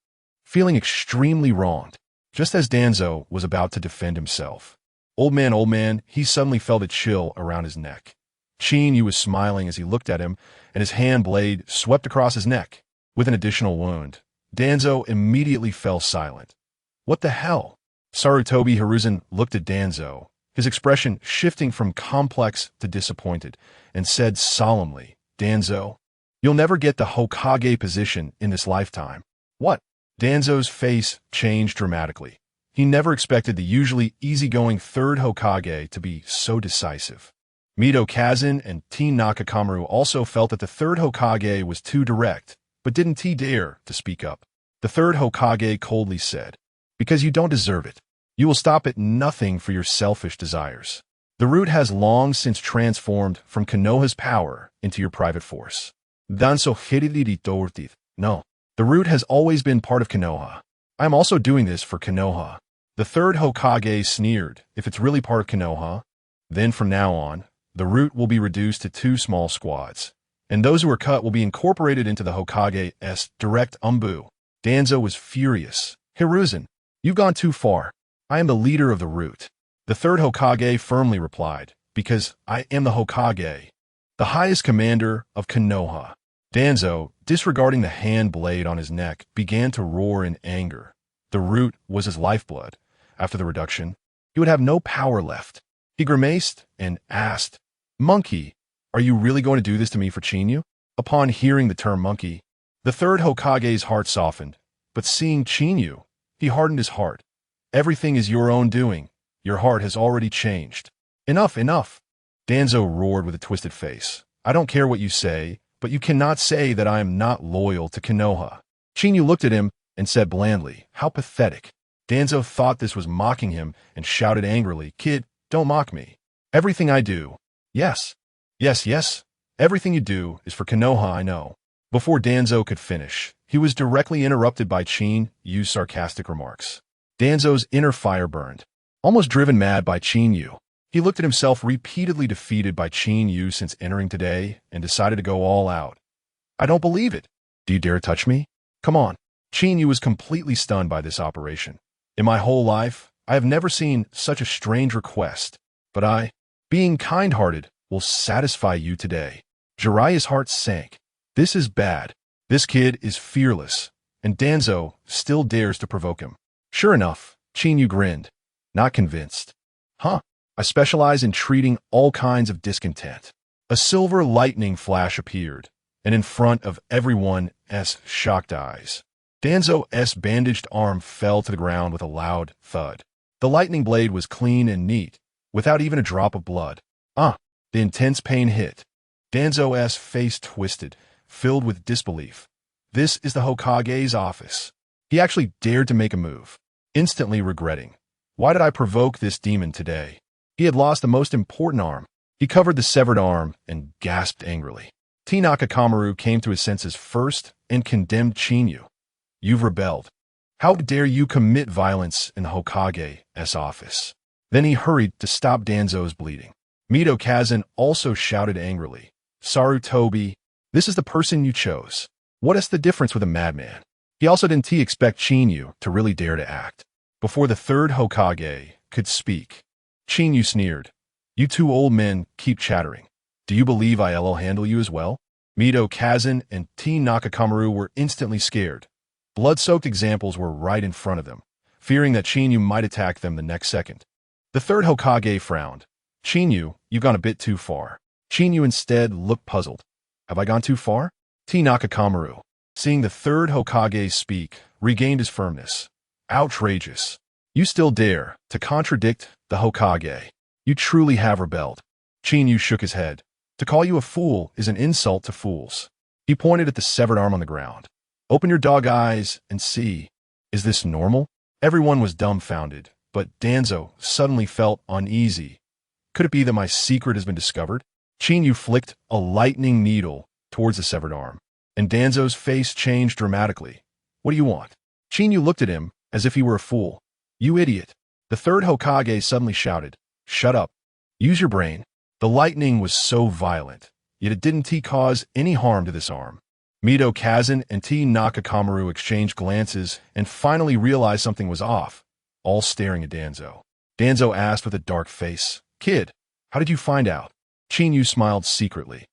feeling extremely wronged, just as Danzo was about to defend himself. Old man, he suddenly felt a chill around his neck. Qinyu was smiling as he looked at him, and his hand blade swept across his neck, with an additional wound. Danzo immediately fell silent. What the hell? Sarutobi Hiruzen looked at Danzo, his expression shifting from complex to disappointed, and said solemnly, Danzo, you'll never get the Hokage position in this lifetime. What? Danzo's face changed dramatically. He never expected the usually easygoing third Hokage to be so decisive. Mito Kazan and Nakakamaru also felt that the third Hokage was too direct, but didn't dare to speak up. The third Hokage coldly said, Because you don't deserve it. You will stop at nothing for your selfish desires. The root has long since transformed from Konoha's power into your private force. Danzo Hiridiri. No, the root has always been part of Konoha. I am also doing this for Konoha. The third Hokage sneered, if it's really part of Konoha, then from now on, the root will be reduced to 2 small squads, and those who are cut will be incorporated into the Hokage's direct umbu. Danzo was furious. Hiruzen, you've gone too far. I am the leader of the root. The third Hokage firmly replied, because I am the Hokage, the highest commander of Konoha. Danzo, disregarding the hand blade on his neck, began to roar in anger. The root was his lifeblood. After the reduction, he would have no power left. He grimaced and asked, Monkey, are you really going to do this to me for Qinyu? Upon hearing the term monkey, the third Hokage's heart softened, but seeing Qinyu, he hardened his heart. Everything is your own doing. Your heart has already changed. Enough, enough. Danzo roared with a twisted face. I don't care what you say, but you cannot say that I am not loyal to Konoha. Qinyu looked at him and said blandly, How pathetic. Danzo thought this was mocking him and shouted angrily, Kid, don't mock me. Everything I do. Yes. Yes. Everything you do is for Konoha, I know. Before Danzo could finish, he was directly interrupted by Qinyu's sarcastic remarks. Danzo's inner fire burned. Almost driven mad by Qinyu, he looked at himself repeatedly defeated by Qinyu since entering today and decided to go all out. I don't believe it. Do you dare touch me? Come on. Qinyu was completely stunned by this operation. In my whole life, I have never seen such a strange request, but I, being kind-hearted, will satisfy you today. Jiraiya's heart sank. This is bad. This kid is fearless, and Danzo still dares to provoke him. Sure enough, Qinyu grinned, not convinced. Huh, I specialize in treating all kinds of discontent. A silver lightning flash appeared, and in front of everyone's shocked eyes, Danzo's bandaged arm fell to the ground with a loud thud. The lightning blade was clean and neat, without even a drop of blood. The intense pain hit. Danzo's face twisted, filled with disbelief. This is the Hokage's office. He actually dared to make a move, instantly regretting. Why did I provoke this demon today? He had lost the most important arm. He covered the severed arm and gasped angrily. Nakakamaru came to his senses first and condemned Chinyu. You've rebelled. How dare you commit violence in the Hokage's office? Then he hurried to stop Danzo's bleeding. Mito Kazan also shouted angrily. Sarutobi, this is the person you chose. What is the difference with a madman? He also didn't expect Chinyu to really dare to act. Before the third Hokage could speak, Chinyu sneered. You two old men keep chattering. Do you believe I'll handle you as well? Mito Kazan and Nakakamaru were instantly scared. Blood-soaked examples were right in front of them, fearing that Chinyu might attack them the next second. The third Hokage frowned. Chinyu, you've gone a bit too far. Chinyu instead looked puzzled. Have I gone too far? Nakakamaru, seeing the third Hokage speak, regained his firmness. Outrageous. You still dare to contradict the Hokage. You truly have rebelled. Chinyu shook his head. To call you a fool is an insult to fools. He pointed at the severed arm on the ground. Open your dog eyes and see. Is this normal? Everyone was dumbfounded, but Danzo suddenly felt uneasy. Could it be that my secret has been discovered? Chinyu flicked a lightning needle towards the severed arm, and Danzo's face changed dramatically. What do you want? Chinyu looked at him as if he were a fool. You idiot. The third Hokage suddenly shouted. Shut up. Use your brain. The lightning was so violent, yet it didn't cause any harm to this arm. Mito Kazan and Nakakamaru exchanged glances and finally realized something was off, all staring at Danzo. Danzo asked with a dark face, Kid, how did you find out? Chinyu smiled secretly.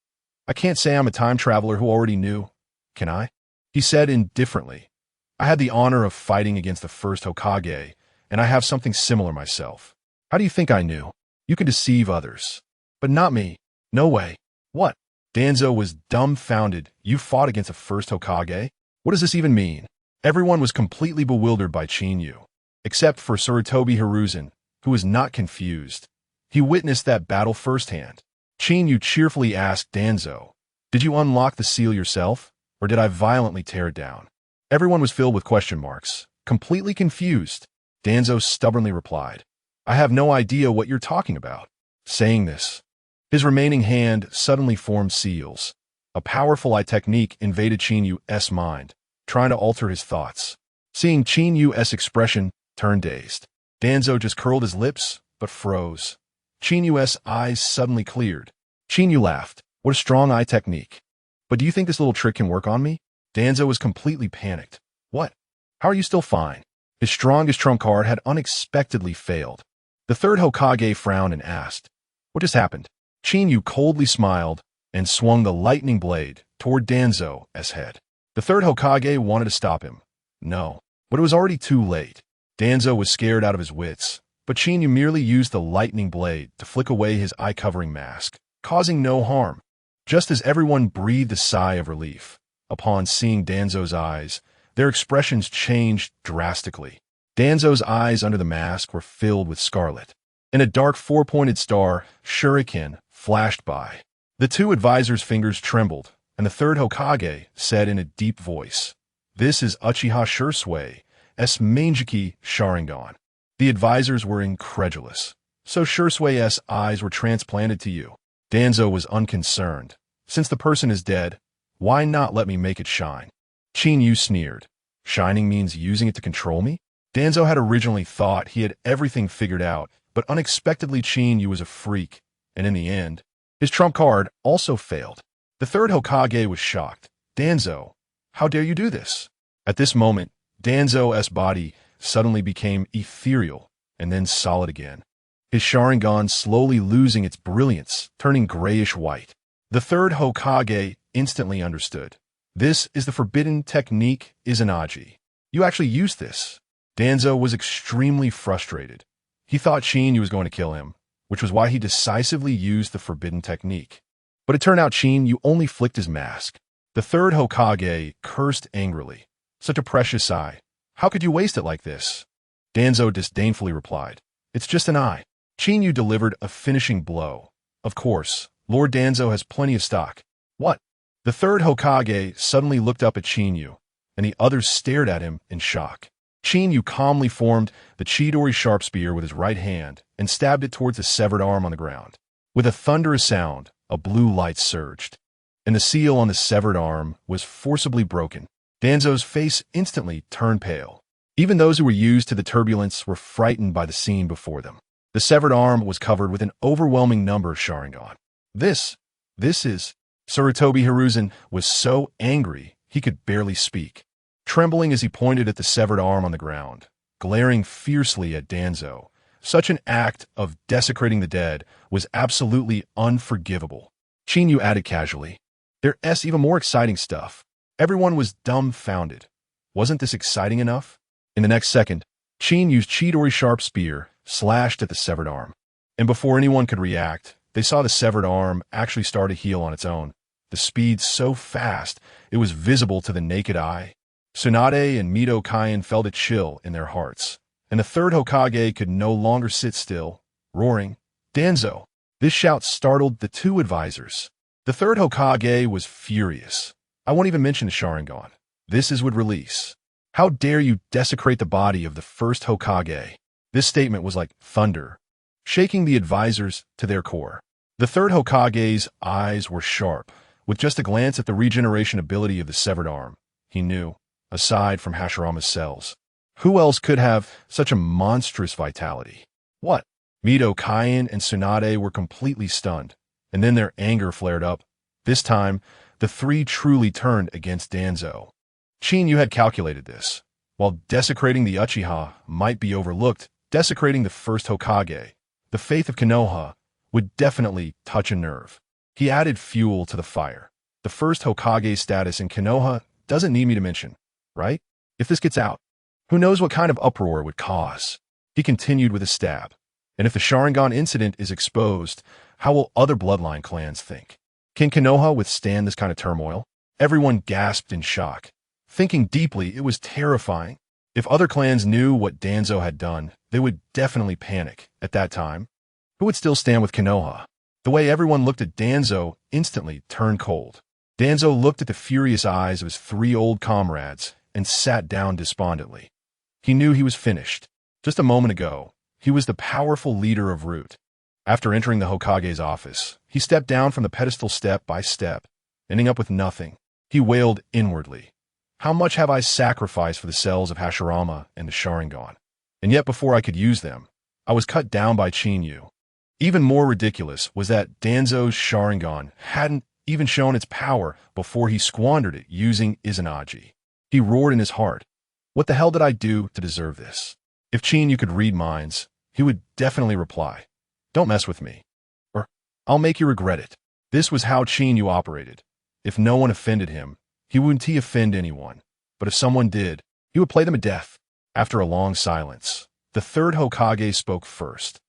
I can't say I'm a time traveler who already knew. Can I? He said indifferently. I had the honor of fighting against the first Hokage, and I have something similar myself. How do you think I knew? You can deceive others. But not me. No way. What? Danzo was dumbfounded. You fought against the first Hokage? What does this even mean? Everyone was completely bewildered by Chinyu, except for Sarutobi Hiruzen, who was not confused. He witnessed that battle firsthand. Chinyu cheerfully asked Danzo, Did you unlock the seal yourself, or did I violently tear it down? Everyone was filled with question marks, completely confused. Danzo stubbornly replied, I have no idea what you're talking about. Saying this, his remaining hand suddenly formed seals. A powerful eye technique invaded Chinyu's mind, trying to alter his thoughts. Seeing Chinyu's expression, turned dazed. Danzo just curled his lips, but froze. Chinyu's eyes suddenly cleared. Chinyu laughed. What a strong eye technique. But do you think this little trick can work on me? Danzo was completely panicked. What? How are you still fine? His strongest trump card had unexpectedly failed. The third Hokage frowned and asked, What just happened? Chinyu coldly smiled and swung the lightning blade toward Danzo's head. The third Hokage wanted to stop him. No, but it was already too late. Danzo was scared out of his wits, but Chinyu merely used the lightning blade to flick away his eye-covering mask, causing no harm. Just as everyone breathed a sigh of relief, upon seeing Danzo's eyes, their expressions changed drastically. Danzo's eyes under the mask were filled with scarlet, and a dark four-pointed star, Shuriken, flashed by. The two advisors' fingers trembled, and the third Hokage said in a deep voice, This is Uchiha Shusui's Mangeki Sharingan. The advisors were incredulous. So Shusui's eyes were transplanted to you. Danzo was unconcerned. Since the person is dead, why not let me make it shine? Chinyu sneered. Shining means using it to control me? Danzo had originally thought he had everything figured out, but unexpectedly Chinyu was a freak, and in the end, his trump card also failed. The third Hokage was shocked. Danzo, how dare you do this? At this moment, Danzo's body suddenly became ethereal and then solid again. His Sharingan slowly losing its brilliance, turning grayish white. The third Hokage instantly understood. This is the forbidden technique Izanagi. You actually used this. Danzo was extremely frustrated. He thought Chinyu was going to kill him, which was why he decisively used the forbidden technique. But it turned out Qinyu only flicked his mask. The third Hokage cursed angrily. Such a precious eye. How could you waste it like this? Danzo disdainfully replied. It's just an eye. Qinyu delivered a finishing blow. Of course, Lord Danzo has plenty of stock. What? The third Hokage suddenly looked up at Qinyu, and the others stared at him in shock. Qinyu calmly formed the Chidori sharp spear with his right hand and stabbed it towards the severed arm on the ground. With a thunderous sound, a blue light surged, and the seal on the severed arm was forcibly broken. Danzo's face instantly turned pale. Even those who were used to the turbulence were frightened by the scene before them. The severed arm was covered with an overwhelming number of Sharingan. This is... Sarutobi Hiruzen was so angry he could barely speak, trembling as he pointed at the severed arm on the ground, glaring fiercely at Danzo. Such an act of desecrating the dead was absolutely unforgivable. Qinyu added casually, "There's even more exciting stuff." Everyone was dumbfounded. Wasn't this exciting enough? In the next second, Qinyu's Chidori sharp spear slashed at the severed arm. And before anyone could react, they saw the severed arm actually start to heal on its own. The speed so fast, it was visible to the naked eye. Tsunade and Mito Kaien felt a chill in their hearts, and the third Hokage could no longer sit still, roaring, "Danzo!" This shout startled the two advisors. The third Hokage was furious. "I won't even mention the Sharingan. This is would release. How dare you desecrate the body of the first Hokage?" This statement was like thunder, shaking the advisors to their core. The third Hokage's eyes were sharp. With just a glance at the regeneration ability of the severed arm, he knew, aside from Hashirama's cells, who else could have such a monstrous vitality? What? Mito Kaien and Tsunade were completely stunned, and then their anger flared up. This time, the three truly turned against Danzo. Qinyu had calculated this. While desecrating the Uchiha might be overlooked, desecrating the first Hokage, the faith of Konoha, would definitely touch a nerve. He added fuel to the fire. The first Hokage's status in Konoha doesn't need me to mention, right? If this gets out, who knows what kind of uproar it would cause? He continued with a stab. And if the Sharingan incident is exposed, how will other bloodline clans think? Can Konoha withstand this kind of turmoil? Everyone gasped in shock. Thinking deeply, it was terrifying. If other clans knew what Danzo had done, they would definitely panic. At that time, who would still stand with Konoha? The way everyone looked at Danzo instantly turned cold. Danzo looked at the furious eyes of his three old comrades and sat down despondently. He knew he was finished. Just a moment ago, he was the powerful leader of Root. After entering the Hokage's office, he stepped down from the pedestal step by step, ending up with nothing. He wailed inwardly. How much have I sacrificed for the cells of Hashirama and the Sharingan? And yet before I could use them, I was cut down by Qinyu. Even more ridiculous was that Danzo's Sharingan hadn't even shown its power before he squandered it using Izanagi. He roared in his heart. What the hell did I do to deserve this? If Qinyu could read minds, he would definitely reply, "Don't mess with me, or I'll make you regret it." This was how Qinyu operated. If no one offended him, he wouldn't offend anyone. But if someone did, he would play them to death. After a long silence, the third Hokage spoke first.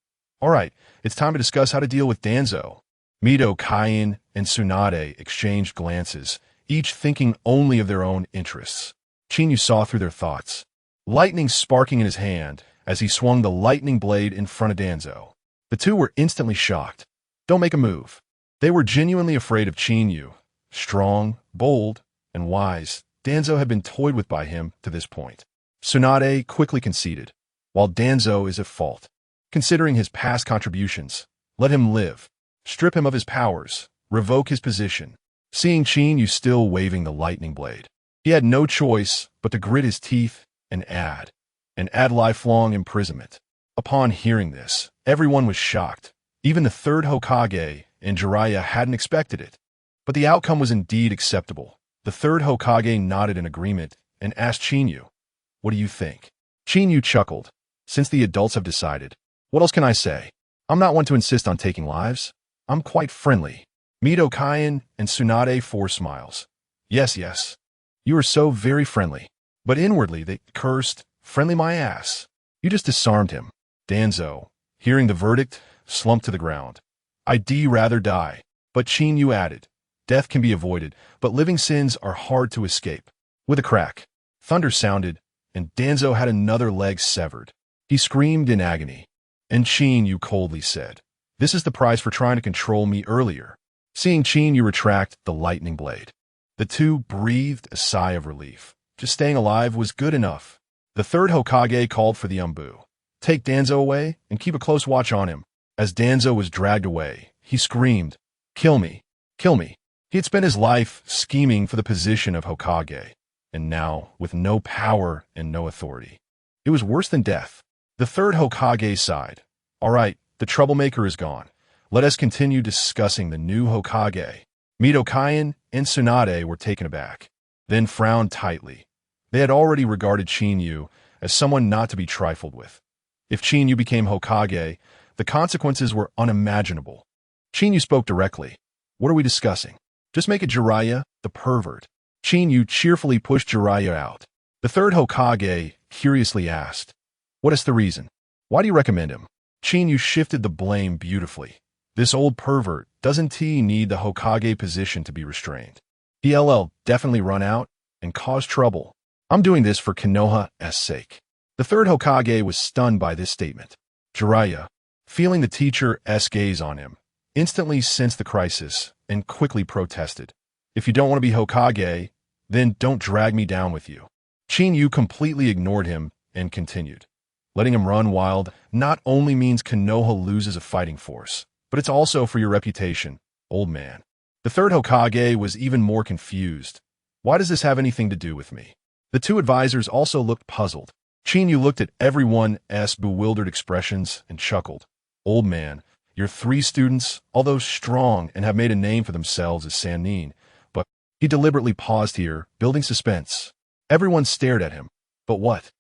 "All right, it's time to discuss how to deal with Danzo." Mito Kaien and Tsunade exchanged glances, each thinking only of their own interests. Qinyu saw through their thoughts, lightning sparking in his hand as he swung the lightning blade in front of Danzo. The two were instantly shocked. "Don't make a move." They were genuinely afraid of Qinyu. Strong, bold, and wise, Danzo had been toyed with by him to this point. Tsunade quickly conceded. While Danzo is at fault, considering his past contributions, let him live. Strip him of his powers, revoke his position. Seeing Qinyu still waving the lightning blade, he had no choice but to grit his teeth and add lifelong imprisonment. Upon hearing this, everyone was shocked. Even the third Hokage and Jiraiya hadn't expected it. But the outcome was indeed acceptable. The third Hokage nodded in agreement and asked Qinyu, "What do you think?" Qinyu chuckled. "Since the adults have decided, what else can I say? I'm not one to insist on taking lives. I'm quite friendly." Mito Kaien and Tsunade forced smiles. Yes, you are so very friendly." But inwardly they cursed, "Friendly my ass. You just disarmed him." Danzo, hearing the verdict, slumped to the ground. "I'd rather die." But Qinyu added, death can be avoided, but living sins are hard to escape. With a crack, thunder sounded, and Danzo had another leg severed. He screamed in agony. And Qinyu coldly said, this is the price for trying to control me earlier. Seeing Qinyu retract the lightning blade, the two breathed a sigh of relief. Just staying alive was good enough. The third Hokage called for the Umbu. Take Danzo away and keep a close watch on him. As Danzo was dragged away, he screamed, kill me, kill me. He had spent his life scheming for the position of Hokage, and now, with no power and no authority, it was worse than death. The third Hokage sighed. All right, the troublemaker is gone. Let us continue discussing the new Hokage. Midokaian and Tsunade were taken aback, then frowned tightly. They had already regarded Qinyu as someone not to be trifled with. If Qinyu became Hokage, the consequences were unimaginable. Qinyu spoke directly. What are we discussing? Just make it Jiraiya, the pervert. Qinyu cheerfully pushed Jiraiya out. The third Hokage curiously asked, what is the reason? Why do you recommend him? Qinyu shifted the blame beautifully. This old pervert doesn't he need the Hokage position to be restrained? He'll definitely run out and cause trouble. I'm doing this for Konoha's sake. The third Hokage was stunned by this statement. Jiraiya, feeling the teacher's gaze on him, instantly sensed the crisis and quickly protested. If you don't want to be Hokage, then don't drag me down with you. Qinyu completely ignored him and continued. Letting him run wild not only means Konoha loses a fighting force, but it's also for your reputation, old man. The third Hokage was even more confused. Why does this have anything to do with me? The two advisors also looked puzzled. Qinyu looked at everyone's bewildered expressions and chuckled. Old man, your three students, although strong and have made a name for themselves as Sannin, but he deliberately paused here, building suspense. Everyone stared at him. But what?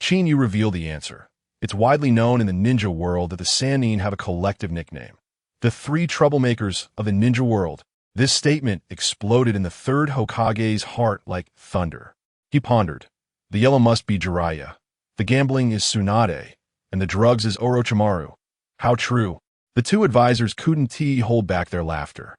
Qinyu revealed the answer. It's widely known in the ninja world that the Sannin have a collective nickname. The three troublemakers of the ninja world. This statement exploded in the third Hokage's heart like thunder. He pondered. The yellow must be Jiraiya. The gambling is Tsunade, and the drugs is Orochimaru. How true. The two advisors couldn't hold back their laughter.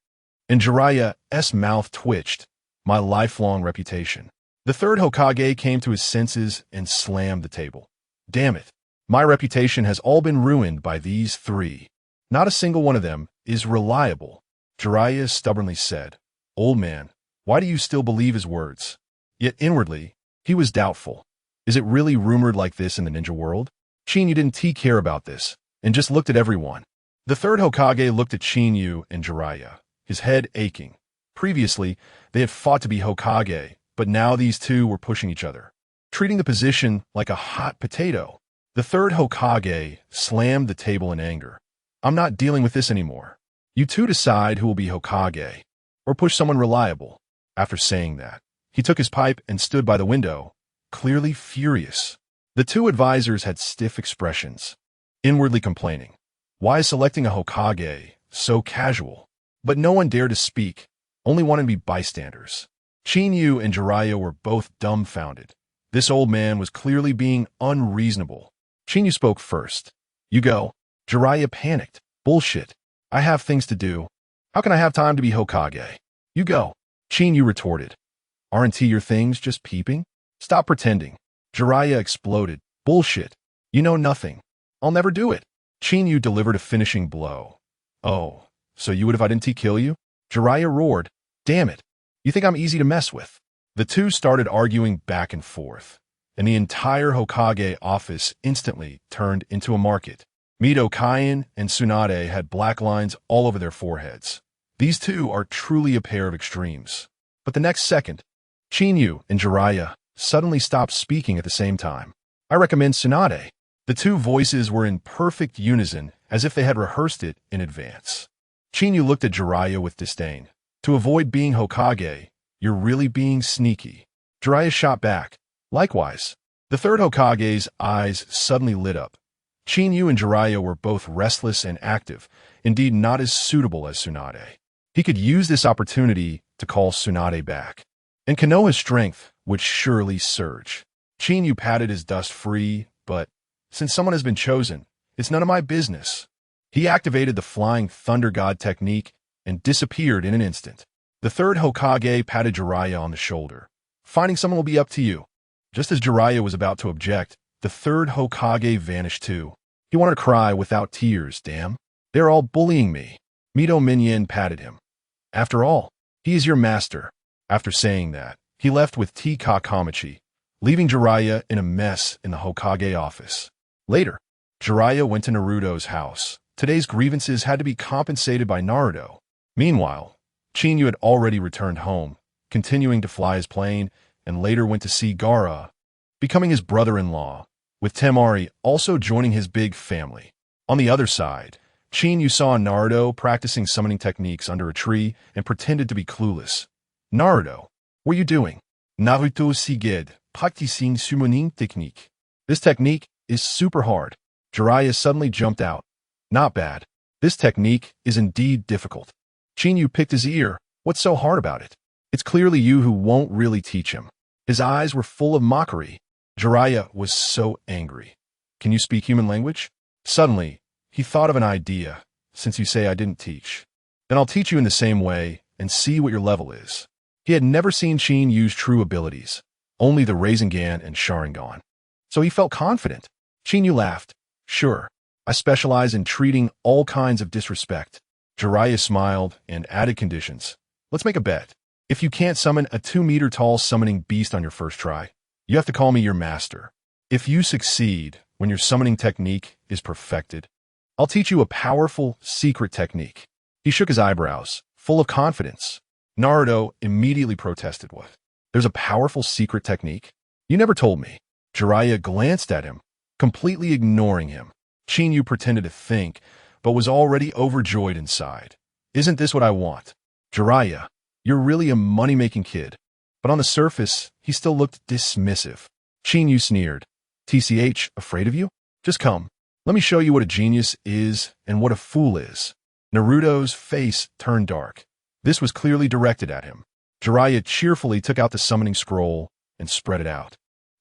And Jiraiya's mouth twitched. My lifelong reputation. The third Hokage came to his senses and slammed the table. Damn it. My reputation has all been ruined by these three. Not a single one of them is reliable. Jiraiya stubbornly said, Old man, why do you still believe his words? Yet inwardly, he was doubtful. Is it really rumored like this in the ninja world? Qinyu didn't care about this, and just looked at everyone. The third Hokage looked at Qinyu and Jiraiya, his head aching. Previously, they had fought to be Hokage, but now these two were pushing each other, treating the position like a hot potato. The third Hokage slammed the table in anger. I'm not dealing with this anymore. You two decide who will be Hokage, or push someone reliable. After saying that, he took his pipe and stood by the window, clearly furious. The two advisors had stiff expressions, inwardly complaining. Why is selecting a Hokage so casual? But no one dared to speak, only wanted to be bystanders. Qinyu and Jiraiya were both dumbfounded. This old man was clearly being unreasonable. Qinyu spoke first. You go. Jiraiya panicked. Bullshit. I have things to do. How can I have time to be Hokage? You go. Qinyu retorted. Aren't your things just peeping? Stop pretending. Jiraiya exploded. Bullshit. You know nothing. I'll never do it. Qinyu delivered a finishing blow. Oh, so you would if I didn't kill you? Jiraiya roared. Damn it. You think I'm easy to mess with? The two started arguing back and forth, and the entire Hokage office instantly turned into a market. Midokaian and Tsunade had black lines all over their foreheads. These two are truly a pair of extremes. But the next second, Qinyu and Jiraiya suddenly stopped speaking at the same time. I recommend Tsunade. The two voices were in perfect unison, as if they had rehearsed it in advance. Qinyu looked at Jiraiya with disdain. To avoid being Hokage, you're really being sneaky. Jiraiya shot back. Likewise. The third Hokage's eyes suddenly lit up. Qinyu and Jiraiya were both restless and active, indeed not as suitable as Tsunade. He could use this opportunity to call Tsunade back. And Konoha's strength would surely surge. Qinyu patted his dust free, but since someone has been chosen, it's none of my business. He activated the Flying Thunder God technique and disappeared in an instant. The third Hokage patted Jiraiya on the shoulder. Finding someone will be up to you. Just as Jiraiya was about to object, the third Hokage vanished too. He wanted to cry without tears, damn. They're all bullying me. Mito Minyin patted him. After all, he is your master. After saying that, he left with T. Kakamachi, leaving Jiraiya in a mess in the Hokage office. Later, Jiraiya went to Naruto's house. Today's grievances had to be compensated by Naruto. Meanwhile, Chinyu had already returned home, continuing to fly his plane, and later went to see Gaara, becoming his brother-in-law, with Temari also joining his big family. On the other side, Chinyu saw Naruto practicing summoning techniques under a tree and pretended to be clueless. Naruto, what are you doing? Naruto Siged, practicing summoning technique. This technique is super hard. Jiraiya suddenly jumped out. Not bad. This technique is indeed difficult. Chinyu picked his ear. What's so hard about it? It's clearly you who won't really teach him. His eyes were full of mockery. Jiraiya was so angry. Can you speak human language? Suddenly, he thought of an idea. Since you say I didn't teach, then I'll teach you in the same way and see what your level is. He had never seen Chin use true abilities, only the Sharingan and Sharingan. So he felt confident. Chinyu laughed. Sure, I specialize in treating all kinds of disrespect. Jiraiya smiled and added conditions. Let's make a bet. If you can't summon a 2-meter-tall summoning beast on your first try, you have to call me your master. If you succeed when your summoning technique is perfected, I'll teach you a powerful, secret technique. He shook his eyebrows, full of confidence. Naruto immediately protested. What? There's a powerful secret technique? You never told me. Jiraiya glanced at him, completely ignoring him. Chinyu pretended to think, but was already overjoyed inside. Isn't this what I want? Jiraiya, you're really a money-making kid. But on the surface, he still looked dismissive. Chinyu sneered. TCH, afraid of you? Just come. Let me show you what a genius is and what a fool is. Naruto's face turned dark. This was clearly directed at him. Jiraiya cheerfully took out the summoning scroll and spread it out.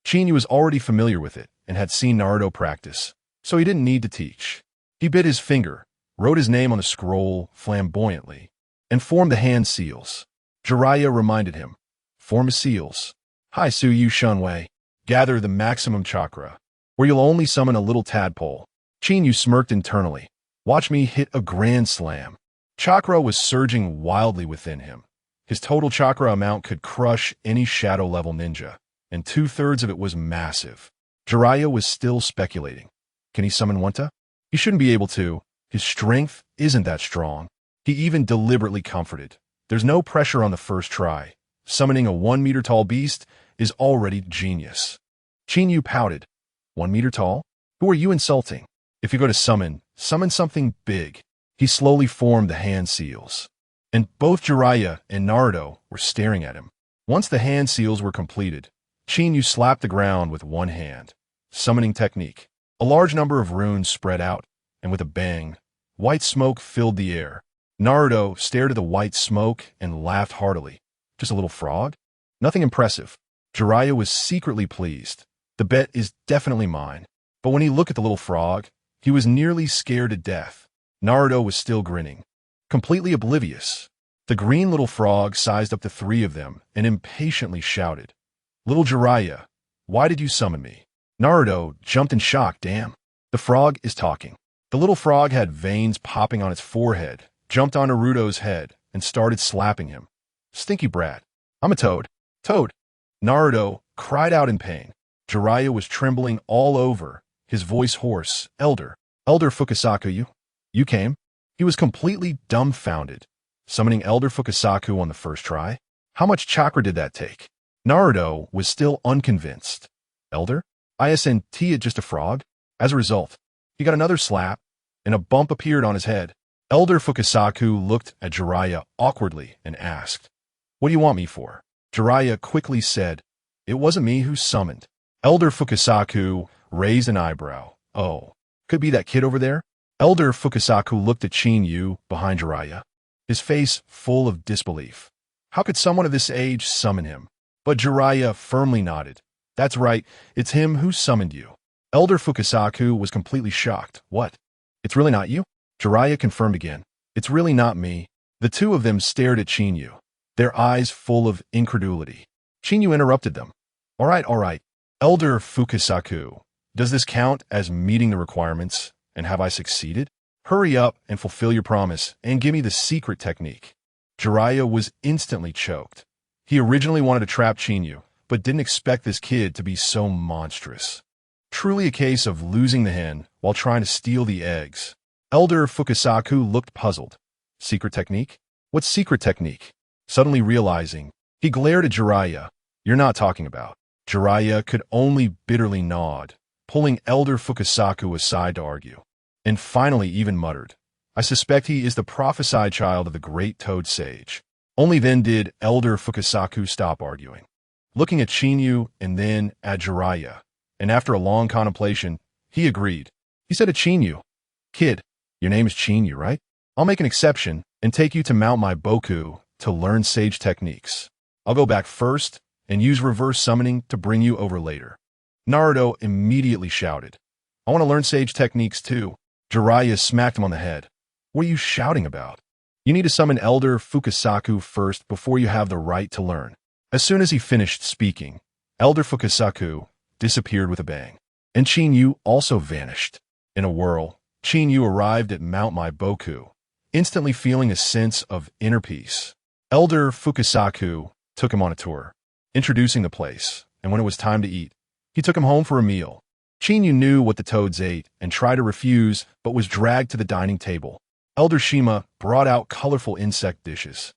Chinyu was already familiar with it and had seen Naruto practice, so he didn't need to teach. He bit his finger, wrote his name on the scroll flamboyantly, and formed the hand seals. Jiraiya reminded him, form his seals. Hai Suyu Shunwei, gather the maximum chakra, or you'll only summon a little tadpole. Chinyu smirked internally. Watch me hit a grand slam. Chakra was surging wildly within him. His total chakra amount could crush any shadow-level ninja, and 2/3 of it was massive. Jiraiya was still speculating. Can he summon Wanta? He shouldn't be able to. His strength isn't that strong. He even deliberately comforted. There's no pressure on the first try. Summoning a 1-meter-tall beast is already genius. Chinyu pouted. 1 meter tall? Who are you insulting? If you go to summon something big. He slowly formed the hand seals. And both Jiraiya and Naruto were staring at him. Once the hand seals were completed, Chinyu slapped the ground with one hand. Summoning technique. A large number of runes spread out, and with a bang, white smoke filled the air. Naruto stared at the white smoke and laughed heartily. Just a little frog? Nothing impressive. Jiraiya was secretly pleased. The bet is definitely mine. But when he looked at the little frog, he was nearly scared to death. Naruto was still grinning, completely oblivious. The green little frog sized up the 3 of them and impatiently shouted, Little Jiraiya, why did you summon me? Naruto jumped in shock. Damn, the frog is talking. The little frog had veins popping on its forehead, jumped on Naruto's head, and started slapping him. Stinky brat. I'm a toad. Toad. Naruto cried out in pain. Jiraiya was trembling all over, his voice hoarse. Elder Fukasaku, you came? He was completely dumbfounded. Summoning Elder Fukasaku on the first try? How much chakra did that take? Naruto was still unconvinced. Elder? Isn't just a frog? As a result, he got another slap, and a bump appeared on his head. Elder Fukasaku looked at Jiraiya awkwardly and asked, What do you want me for? Jiraiya quickly said, It wasn't me who summoned. Elder Fukasaku raised an eyebrow. Oh, could be that kid over there? Elder Fukasaku looked at Chinyu behind Jiraiya, his face full of disbelief. How could someone of this age summon him? But Jiraiya firmly nodded. That's right, it's him who summoned you. Elder Fukasaku was completely shocked. What? It's really not you? Jiraiya confirmed again. It's really not me. The two of them stared at Chinyu, their eyes full of incredulity. Chinyu interrupted them. All right. Elder Fukasaku, does this count as meeting the requirements, and have I succeeded? Hurry up and fulfill your promise, and give me the secret technique. Jiraiya was instantly choked. He originally wanted to trap Chinyu, but didn't expect this kid to be so monstrous. Truly a case of losing the hen while trying to steal the eggs. Elder Fukasaku looked puzzled. Secret technique? What secret technique? Suddenly realizing, he glared at Jiraiya. You're not talking about. Jiraiya could only bitterly nod, pulling Elder Fukasaku aside to argue. And finally even muttered, I suspect he is the prophesied child of the great Toad Sage. Only then did Elder Fukasaku stop arguing. Looking at Chinyu and then at Jiraiya, and after a long contemplation, he agreed. He said to Chinyu, Kid, your name is Chinyu, right? I'll make an exception and take you to Mount My Boku to learn sage techniques. I'll go back first and use reverse summoning to bring you over later. Naruto immediately shouted, I want to learn sage techniques too. Jiraiya smacked him on the head. What are you shouting about? You need to summon Elder Fukasaku first before you have the right to learn. As soon as he finished speaking, Elder Fukasaku disappeared with a bang, and Chinyu also vanished. In a whirl, Chinyu arrived at Mount My Boku, instantly feeling a sense of inner peace. Elder Fukasaku took him on a tour, introducing the place, and when it was time to eat, he took him home for a meal. Chinyu knew what the toads ate and tried to refuse, but was dragged to the dining table. Elder Shima brought out colorful insect dishes,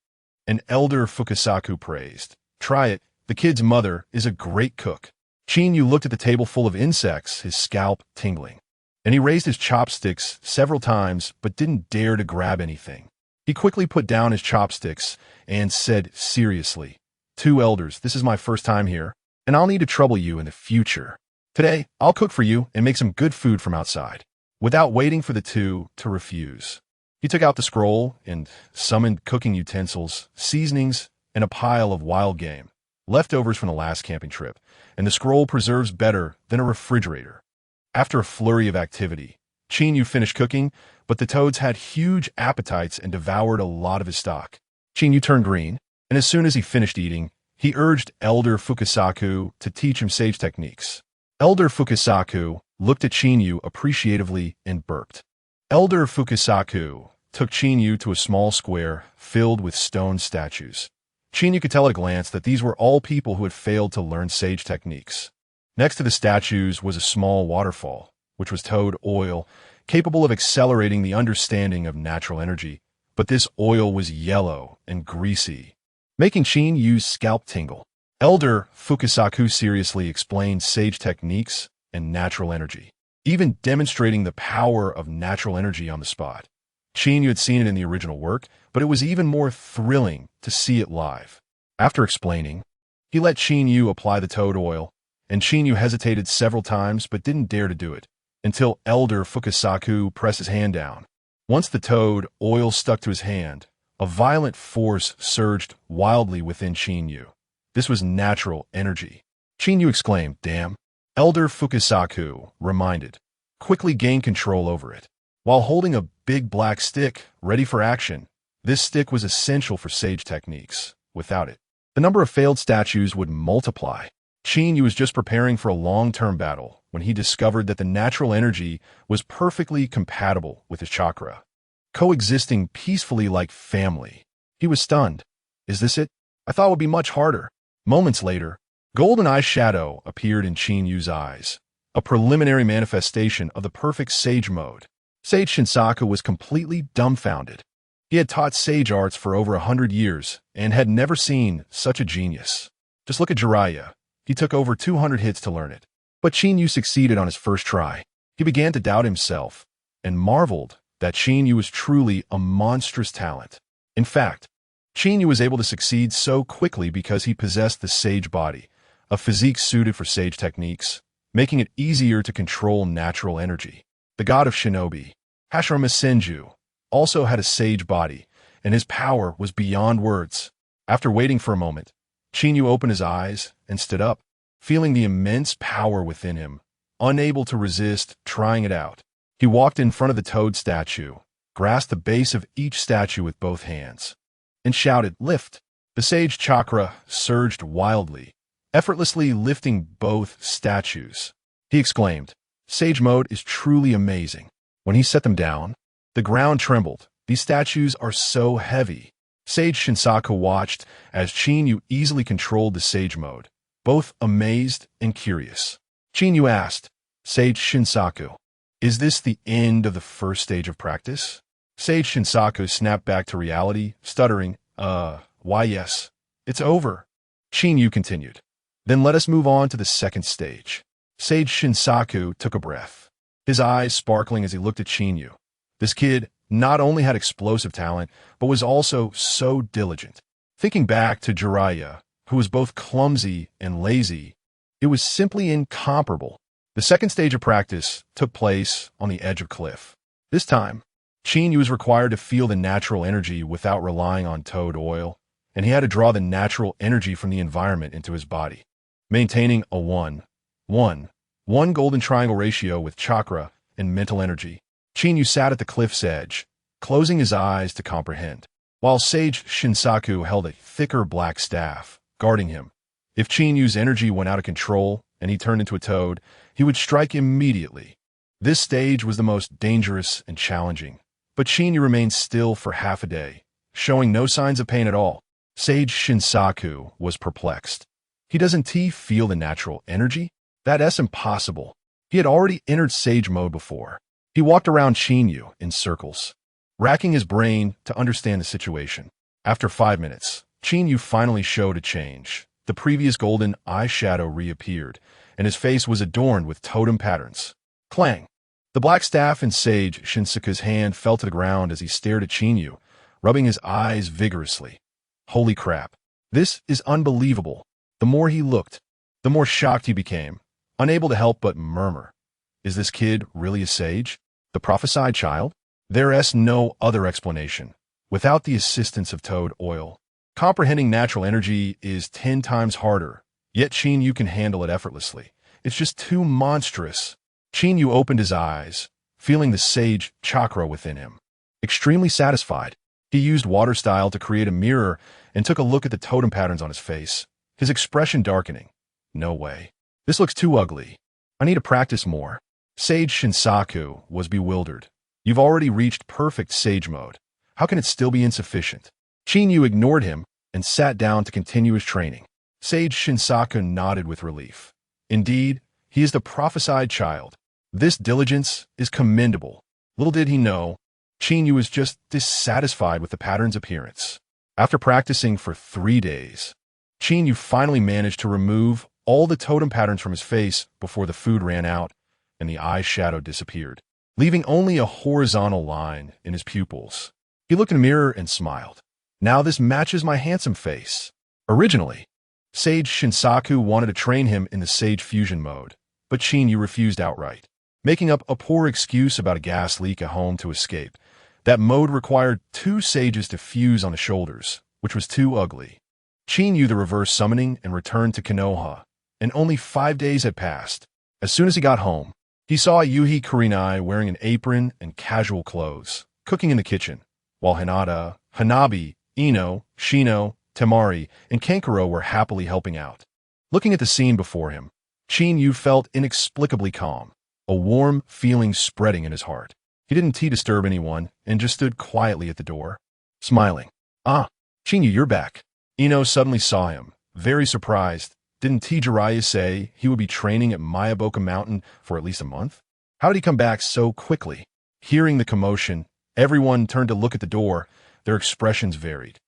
and Elder Fukasaku praised. Try it, the kid's mother is a great cook. Chinyu looked at the table full of insects, his scalp tingling, and he raised his chopsticks several times but didn't dare to grab anything. He quickly put down his chopsticks and said seriously, Two elders, this is my first time here, and I'll need to trouble you in the future. Today, I'll cook for you and make some good food from outside. Without waiting for the two to refuse, he took out the scroll and summoned cooking utensils, seasonings, and a pile of wild game, leftovers from the last camping trip, and the scroll preserves better than a refrigerator. After a flurry of activity, Chinyu finished cooking, but the toads had huge appetites and devoured a lot of his stock. Chinyu turned green, and as soon as he finished eating, he urged Elder Fukasaku to teach him sage techniques. Elder Fukasaku looked at Chinyu appreciatively and burped. Elder Fukasaku took Chinyu to a small square filled with stone statues. Chinyu could tell at a glance that these were all people who had failed to learn sage techniques. Next to the statues was a small waterfall, which was toad oil, capable of accelerating the understanding of natural energy, but this oil was yellow and greasy, making Chinyu's scalp tingle. Elder Fukasaku seriously explained sage techniques and natural energy, even demonstrating the power of natural energy on the spot. Chinyu had seen it in the original work, but it was even more thrilling to see it live. After explaining, he let Chinyu apply the toad oil, and Chinyu hesitated several times but didn't dare to do it, until Elder Fukasaku pressed his hand down. Once the toad oil stuck to his hand, a violent force surged wildly within Chinyu. This was natural energy. Chinyu exclaimed, Damn. Elder Fukasaku reminded, quickly gained control over it. While holding a big black stick ready for action, this stick was essential for sage techniques. Without it, the number of failed statues would multiply. Chinyu was just preparing for a long-term battle when he discovered that the natural energy was perfectly compatible with his chakra, coexisting peacefully like family. He was stunned. Is this it? I thought it would be much harder. Moments later, golden eyeshadow appeared in Chinyu's eyes, a preliminary manifestation of the perfect sage mode. Sage Shinsaku was completely dumbfounded. He had taught sage arts for over 100 years and had never seen such a genius. Just look at Jiraiya. He took over 200 hits to learn it. But Chinyu succeeded on his first try. He began to doubt himself and marveled that Chinyu was truly a monstrous talent. In fact, Chinyu was able to succeed so quickly because he possessed the sage body, a physique suited for sage techniques, making it easier to control natural energy. The god of shinobi, Hashirama Senju, also had a sage body, and his power was beyond words. After waiting for a moment, Chinyu opened his eyes and stood up, feeling the immense power within him, unable to resist trying it out. He walked in front of the toad statue, grasped the base of each statue with both hands, and shouted, "Lift!" The sage chakra surged wildly, effortlessly lifting both statues. He exclaimed, "Sage mode is truly amazing." When he set them down, the ground trembled. These statues are so heavy. Sage Shinsaku watched as Qinyu easily controlled the sage mode, both amazed and curious. Qinyu asked, "Sage Shinsaku, is this the end of the first stage of practice?" Sage Shinsaku snapped back to reality, stuttering, why yes, it's over." Qinyu continued, "Then let us move on to the second stage." Sage Shinsaku took a breath, his eyes sparkling as he looked at Qinyu. This kid not only had explosive talent, but was also so diligent. Thinking back to Jiraiya, who was both clumsy and lazy, it was simply incomparable. The second stage of practice took place on the edge of a cliff. This time, Qinyu was required to feel the natural energy without relying on toad oil, and he had to draw the natural energy from the environment into his body, maintaining a 1-1-1 golden triangle ratio with chakra and mental energy. Qinyu sat at the cliff's edge, closing his eyes to comprehend, while Sage Shinsaku held a thicker black staff, guarding him. If Qinyu's energy went out of control and he turned into a toad, he would strike immediately. This stage was the most dangerous and challenging, but Qinyu remained still for half a day, showing no signs of pain at all. Sage Shinsaku was perplexed. Doesn't he feel the natural energy? That's impossible. He had already entered sage mode before. He walked around Qinyu in circles, racking his brain to understand the situation. After 5 minutes, Qinyu finally showed a change. The previous golden eyeshadow reappeared, and his face was adorned with totem patterns. Clang! The black staff in Sage Shinsaku's hand fell to the ground as he stared at Qinyu, rubbing his eyes vigorously. Holy crap! This is unbelievable. The more he looked, the more shocked he became, unable to help but murmur, "Is this kid really a sage? The prophesied child?" There's no other explanation. Without the assistance of toad oil, comprehending natural energy is 10 times harder, yet Qinyu can handle it effortlessly. It's just too monstrous. Qinyu opened his eyes, feeling the sage chakra within him. Extremely satisfied, he used water style to create a mirror and took a look at the totem patterns on his face, his expression darkening. "No way. This looks too ugly. I need to practice more." Sage Shinsaku was bewildered. "You've already reached perfect sage mode. How can it still be insufficient?" Qinyu ignored him and sat down to continue his training. Sage Shinsaku nodded with relief. Indeed, he is the prophesied child. This diligence is commendable. Little did he know, Qinyu was just dissatisfied with the pattern's appearance. After practicing for 3 days, Qinyu finally managed to remove all the totem patterns from his face before the food ran out and the eyeshadow disappeared, leaving only a horizontal line in his pupils. He looked in the mirror and smiled. "Now this matches my handsome face." Originally, Sage Shinsaku wanted to train him in the Sage Fusion mode, but Qinyu refused outright, making up a poor excuse about a gas leak at home to escape. That mode required 2 sages to fuse on the shoulders, which was too ugly. Qinyu the reverse summoning and returned to Konoha, and only 5 days had passed. As soon as he got home, he saw Yuhi Kurenai wearing an apron and casual clothes, cooking in the kitchen, while Hinata, Hanabi, Ino, Shino, Temari, and Kankuro were happily helping out. Looking at the scene before him, Qinyu felt inexplicably calm, a warm feeling spreading in his heart. He didn't disturb anyone and just stood quietly at the door, smiling. "Ah, Qinyu, you're back." Ino suddenly saw him, very surprised. Didn't Jiraiya say he would be training at Mayaboka Mountain for at least a month? How did he come back so quickly? Hearing the commotion, everyone turned to look at the door. Their expressions varied.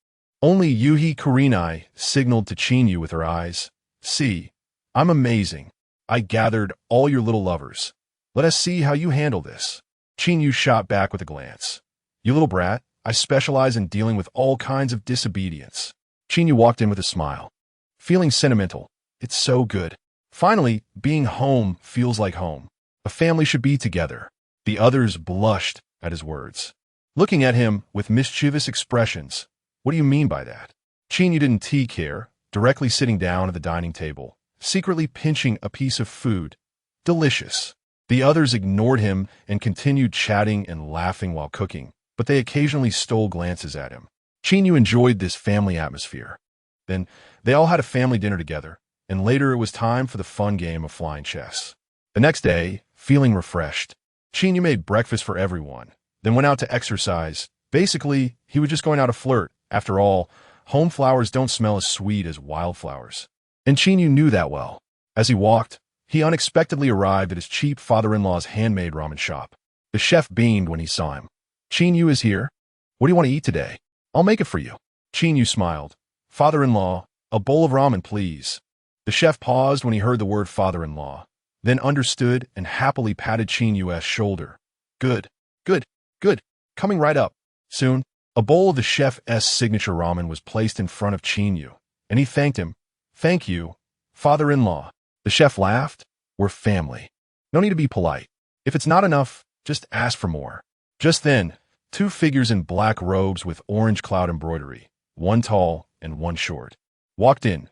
Only Yuhi Kurenai signaled to Qinyu with her eyes. "See, I'm amazing. I gathered all your little lovers. Let us see how you handle this." Qinyu shot back with a glance. "You little brat, I specialize in dealing with all kinds of disobedience." Qinyu walked in with a smile, feeling sentimental. It's so good. Finally, being home feels like home. A family should be together. The others blushed at his words, looking at him with mischievous expressions. "What do you mean by that?" Qinyu didn't care, directly sitting down at the dining table, secretly pinching a piece of food. Delicious. The others ignored him and continued chatting and laughing while cooking, but they occasionally stole glances at him. Chinyu enjoyed this family atmosphere. Then, they all had a family dinner together, and later it was time for the fun game of flying chess. The next day, feeling refreshed, Chinyu made breakfast for everyone, then went out to exercise. Basically, he was just going out to flirt. After all, home flowers don't smell as sweet as wildflowers. And Chinyu knew that well. As he walked, he unexpectedly arrived at his cheap father-in-law's handmade ramen shop. The chef beamed when he saw him. "Chinyu is here? What do you want to eat today? I'll make it for you." Chinyu smiled. "Father-in-law, a bowl of ramen, please." The chef paused when he heard the word father-in-law, then understood and happily patted Chinyu's shoulder. Good, good, good. Coming right up." Soon, a bowl of the chef's signature ramen was placed in front of Chinyu, and he thanked him. "Thank you, father-in-law." The chef laughed. "We're family. No need to be polite. If it's not enough, just ask for more." Just then, two figures in black robes with orange cloud embroidery, one tall and one short, walked in.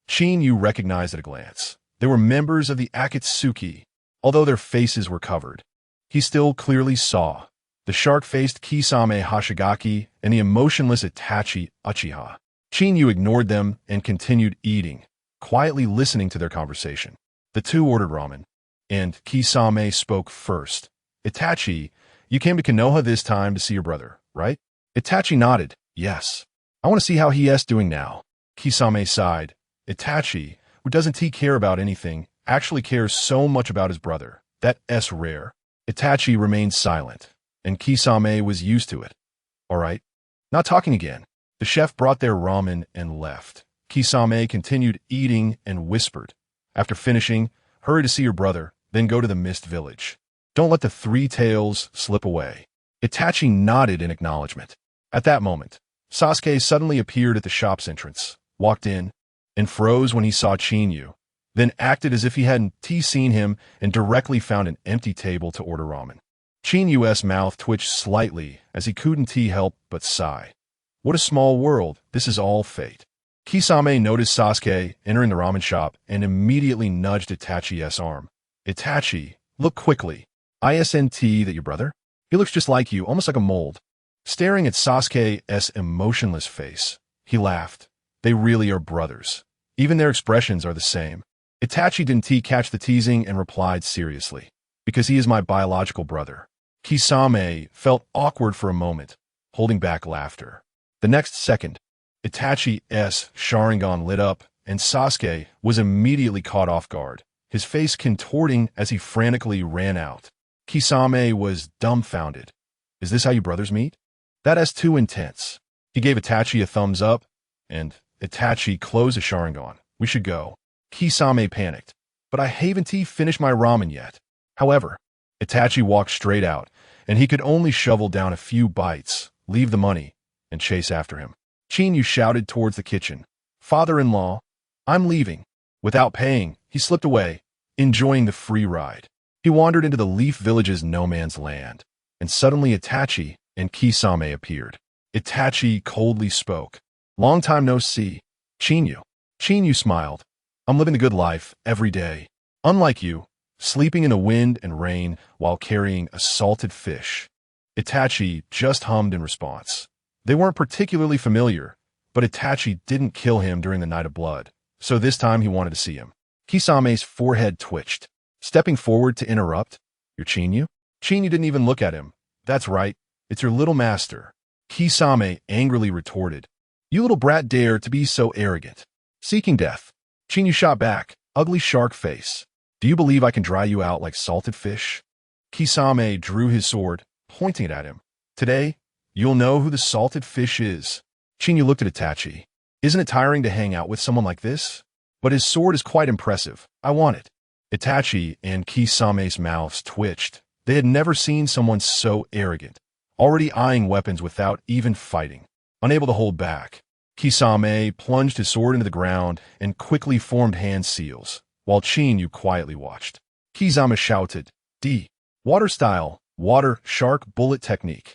Chinyu recognized at a glance. They were members of the Akatsuki, although their faces were covered. He still clearly saw the shark-faced Kisame Hashigaki and the emotionless Itachi Uchiha. Chinyu ignored them and continued eating, quietly listening to their conversation. The two ordered ramen, and Kisame spoke first. "Itachi, you came to Konoha this time to see your brother, right?" Itachi nodded. "Yes. I want to see how he's doing now." Kisame sighed. "Itachi, who doesn't he care about anything, actually cares so much about his brother. That's rare." Itachi remained silent, and Kisame was used to it. "All right. Not talking again." The chef brought their ramen and left. Kisame continued eating and whispered. After finishing, "Hurry to see your brother, then go to the Mist Village. Don't let the three tails slip away." Itachi nodded in acknowledgement. At that moment, Sasuke suddenly appeared at the shop's entrance, walked in, and froze when he saw Chinyu, then acted as if he hadn't seen him and directly found an empty table to order ramen. Chinyu's mouth twitched slightly as he couldn't help but sigh. What a small world, this is all fate. Kisame noticed Sasuke entering the ramen shop and immediately nudged Itachi's arm. "Itachi, look quickly. Isn't that your brother? He looks just like you, almost like a mold." Staring at Sasuke's emotionless face, he laughed. "They really are brothers. Even their expressions are the same." Itachi didn't catch the teasing and replied seriously. "Because he is my biological brother." Kisame felt awkward for a moment, holding back laughter. The next second, Itachi's Sharingan lit up, and Sasuke was immediately caught off guard, his face contorting as he frantically ran out. Kisame was dumbfounded. "Is this how you brothers meet? That's too intense." He gave Itachi a thumbs up, and Itachi closed the Sharingan. "We should go." Kisame panicked. "But I haven't finished my ramen yet." However, Itachi walked straight out, and he could only shovel down a few bites, leave the money, and chase after him. Chinyu shouted towards the kitchen. "Father-in-law, I'm leaving." Without paying, he slipped away, enjoying the free ride. He wandered into the Leaf Village's no man's land, and suddenly Itachi and Kisame appeared. Itachi coldly spoke. "Long time no see, Chinyu." Chinyu smiled. "I'm living the good life every day. Unlike you, sleeping in the wind and rain while carrying a salted fish." Itachi just hummed in response. They weren't particularly familiar, but Itachi didn't kill him during the Night of Blood, so this time he wanted to see him. Kisame's forehead twitched. Stepping forward to interrupt, "You're Chinyu?" Chinyu didn't even look at him. "That's right, it's your little master." Kisame angrily retorted. "You little brat dare to be so arrogant." Seeking death. Chinyu shot back, ugly shark face. "Do you believe I can dry you out like salted fish?" Kisame drew his sword, pointing it at him. "Today, you'll know who the salted fish is." Chinyu looked at Itachi. "Isn't it tiring to hang out with someone like this? But his sword is quite impressive. I want it." Itachi and Kisame's mouths twitched. They had never seen someone so arrogant, already eyeing weapons without even fighting. Unable to hold back, Kisame plunged his sword into the ground and quickly formed hand seals, while Chinyu quietly watched. Kisame shouted, "D. Water style, water shark bullet technique."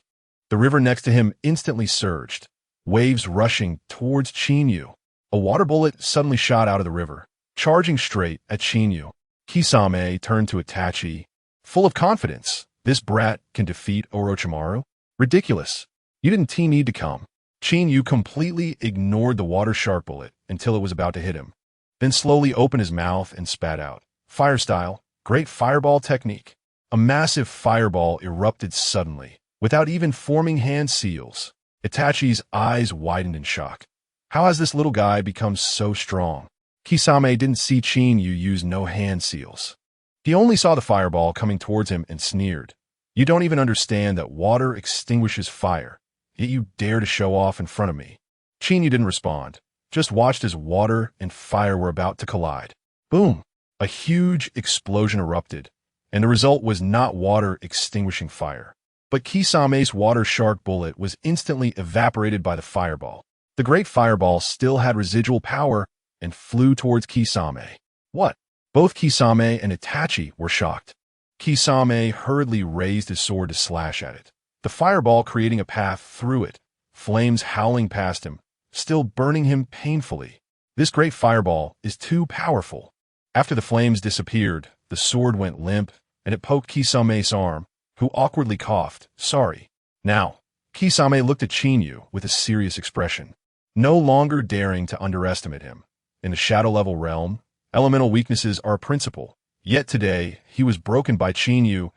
The river next to him instantly surged, waves rushing towards Chinyu. A water bullet suddenly shot out of the river, charging straight at Chinyu. Kisame turned to Itachi. Full of confidence, "This brat can defeat Orochimaru?" Ridiculous. You didn't need to come. Qinyu completely ignored the water shark bullet until it was about to hit him, then slowly opened his mouth and spat out. Fire style, great fireball technique. A massive fireball erupted suddenly, without even forming hand seals. Itachi's eyes widened in shock. How has this little guy become so strong? Kisame didn't see Qinyu use no hand seals. He only saw the fireball coming towards him and sneered. You don't even understand that water extinguishes fire, yet you dare to show off in front of me. Qinyu didn't respond, just watched as water and fire were about to collide. Boom! A huge explosion erupted, and the result was not water extinguishing fire. But Kisame's water shark bullet was instantly evaporated by the fireball. The great fireball still had residual power and flew towards Kisame. What? Both Kisame and Itachi were shocked. Kisame hurriedly raised his sword to slash at it, the fireball creating a path through it, flames howling past him, still burning him painfully. This great fireball is too powerful. After the flames disappeared, the sword went limp, and it poked Kisame's arm, who awkwardly coughed, sorry. Now, Kisame looked at Qinyu with a serious expression, no longer daring to underestimate him. In the shadow-level realm, elemental weaknesses are a principle, yet today he was broken by Qinyu.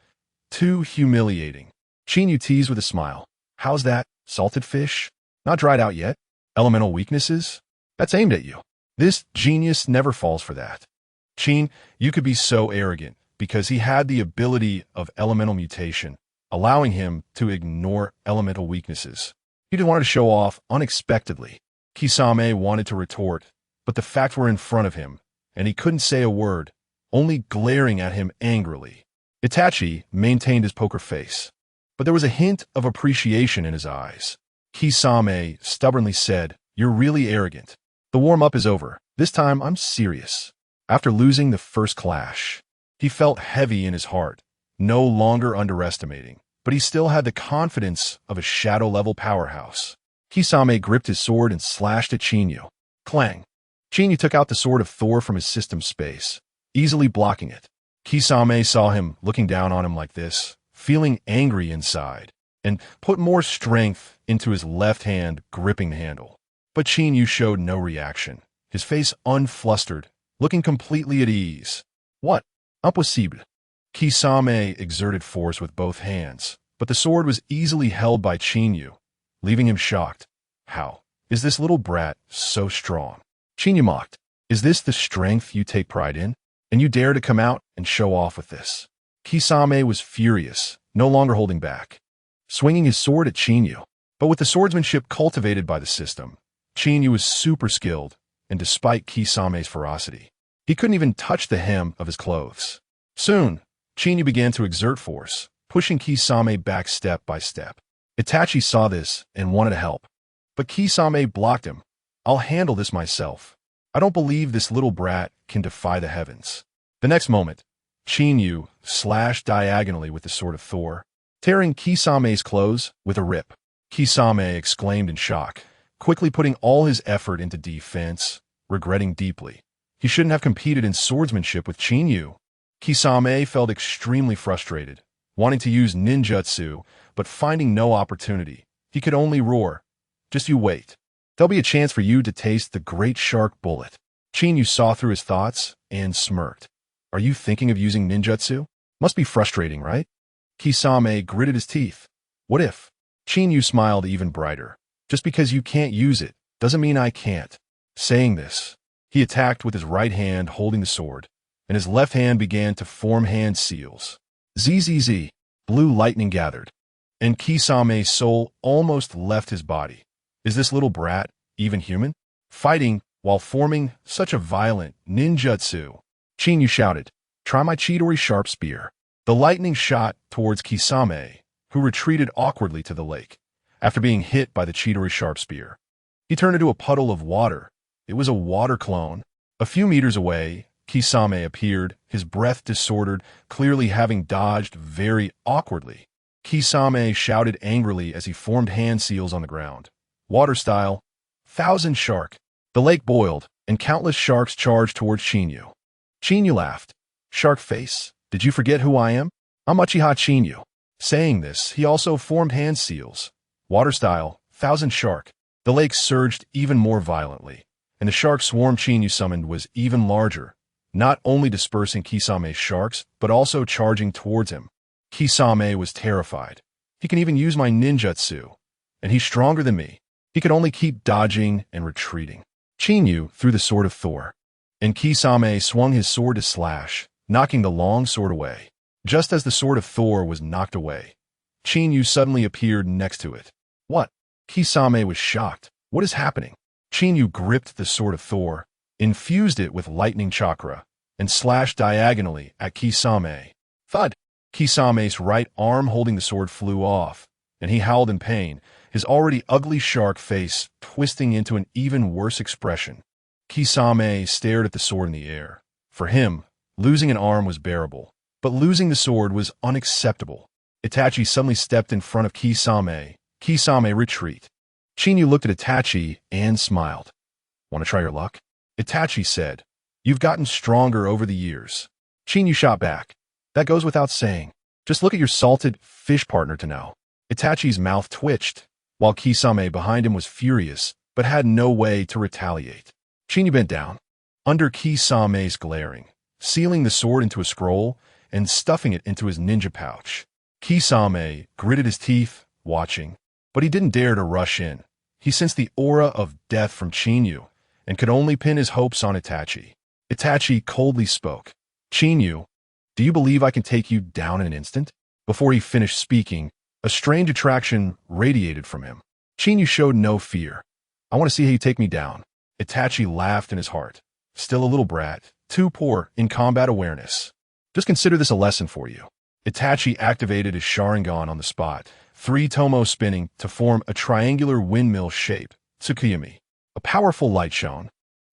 Too humiliating. Qinyu teased with a smile. How's that, salted fish? Not dried out yet? Elemental weaknesses? That's aimed at you. This genius never falls for that. Qin, you could be so arrogant, because he had the ability of elemental mutation, allowing him to ignore elemental weaknesses. He didn't want to show off unexpectedly. Kisame wanted to retort, but the facts were in front of him, and he couldn't say a word, only glaring at him angrily. Itachi maintained his poker face, but there was a hint of appreciation in his eyes. Kisame stubbornly said, You're really arrogant. The warm-up is over. This time I'm serious. After losing the first clash, he felt heavy in his heart, no longer underestimating, but he still had the confidence of a shadow-level powerhouse. Kisame gripped his sword and slashed at Qinyu. Clang! Qinyu took out the sword of Thor from his system space, easily blocking it. Kisame saw him looking down on him like this, feeling angry inside, and put more strength into his left hand gripping the handle. But Qinyu showed no reaction, his face unflustered, looking completely at ease. What? Impossible. Kisame exerted force with both hands, but the sword was easily held by Qinyu, leaving him shocked. How is this little brat so strong? Qinyu mocked. Is this the strength you take pride in? And you dare to come out and show off with this? Kisame was furious, no longer holding back, swinging his sword at Qinyu. But with the swordsmanship cultivated by the system, Qinyu was super skilled, and despite Kisame's ferocity, he couldn't even touch the hem of his clothes. Soon, Qinyu began to exert force, pushing Kisame back step by step. Itachi saw this and wanted to help, but Kisame blocked him. I'll handle this myself. I don't believe this little brat can defy the heavens. The next moment, Qinyu slashed diagonally with the sword of Thor, tearing Kisame's clothes with a rip. Kisame exclaimed in shock, quickly putting all his effort into defense, regretting deeply. He shouldn't have competed in swordsmanship with Qinyu. Kisame felt extremely frustrated, wanting to use ninjutsu, but finding no opportunity. He could only roar, Just you wait. There'll be a chance for you to taste the great shark bullet. Qinyu saw through his thoughts and smirked. Are you thinking of using ninjutsu? Must be frustrating, right? Kisame gritted his teeth. What if? Qinyu smiled even brighter. Just because you can't use it doesn't mean I can't. Saying this, he attacked with his right hand holding the sword, and his left hand began to form hand seals. Zzz, blue lightning gathered, and Kisame's soul almost left his body. Is this little brat even human? Fighting while forming such a violent ninjutsu. Qinyu shouted, Try my Chidori sharp spear. The lightning shot towards Kisame, who retreated awkwardly to the lake, after being hit by the Chidori sharp spear. He turned into a puddle of water. It was a water clone. A few meters away, Kisame appeared, his breath disordered, clearly having dodged very awkwardly. Kisame shouted angrily as he formed hand seals on the ground. Water style, 1,000 shark. The lake boiled, and countless sharks charged towards Qinyu. Qinyu laughed. Shark face, did you forget who I am? I'm Uchiha Qinyu. Saying this, he also formed hand seals. Water style, Thousand Shark. The lake surged even more violently, and the shark swarm Chinyu summoned was even larger, not only dispersing Kisame's sharks, but also charging towards him. Kisame was terrified. He can even use my ninjutsu, and he's stronger than me. He could only keep dodging and retreating. Chinyu threw the sword of Thor, and Kisame swung his sword to slash, knocking the long sword away. Just as the sword of Thor was knocked away, Chinyu suddenly appeared next to it. What? Kisame was shocked. What is happening? Chinyu gripped the sword of Thor, infused it with lightning chakra, and slashed diagonally at Kisame. Thud! Kisame's right arm holding the sword flew off, and he howled in pain, his already ugly shark face twisting into an even worse expression. Kisame stared at the sword in the air. For him, losing an arm was bearable, but losing the sword was unacceptable. Itachi suddenly stepped in front of Kisame. Kisame, retreat. Chinyu looked at Itachi and smiled. Want to try your luck? Itachi said. You've gotten stronger over the years. Chinyu shot back. That goes without saying. Just look at your salted fish partner to know. Itachi's mouth twitched, while Kisame behind him was furious, but had no way to retaliate. Chinyu bent down, under Kisame's glaring, sealing the sword into a scroll and stuffing it into his ninja pouch. Kisame gritted his teeth, watching, but he didn't dare to rush in. He sensed the aura of death from Chinyu and could only pin his hopes on Itachi. Itachi coldly spoke. Chinyu, do you believe I can take you down in an instant? Before he finished speaking, a strange attraction radiated from him. Chinyu showed no fear. I want to see how you take me down. Itachi laughed in his heart. Still a little brat, too poor in combat awareness. Just consider this a lesson for you. Itachi activated his Sharingan on the spot, 3 tomo spinning to form a triangular windmill shape, Tsukuyami. A powerful light shone,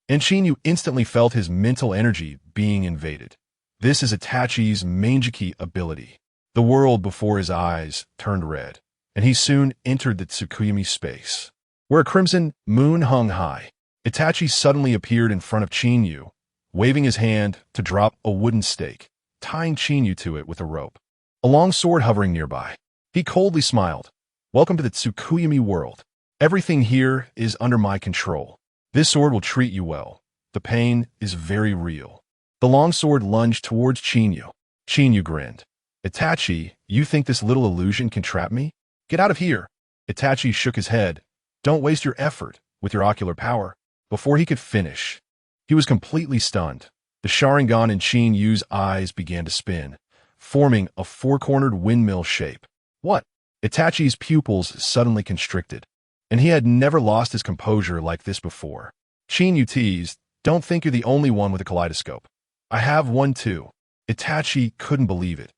and Chinyu instantly felt his mental energy being invaded. This is Itachi's Manjiki ability. The world before his eyes turned red, and he soon entered the Tsukuyami space, where a crimson moon hung high. Itachi suddenly appeared in front of Chinyu, waving his hand to drop a wooden stake, tying Chinyu to it with a rope. A long sword hovering nearby. He coldly smiled. Welcome to the Tsukuyami world. Everything here is under my control. This sword will treat you well. The pain is very real. The long sword lunged towards Chinyu. Chinyu grinned. Itachi, you think this little illusion can trap me? Get out of here. Itachi shook his head. Don't waste your effort with your ocular power. Before he could finish, he was completely stunned. The Sharingan in Chinyu's eyes began to spin, forming a 4-cornered windmill shape. What? Itachi's pupils suddenly constricted, and he had never lost his composure like this before. Chinyu teased, don't think you're the only one with a kaleidoscope. I have one too. Itachi couldn't believe it.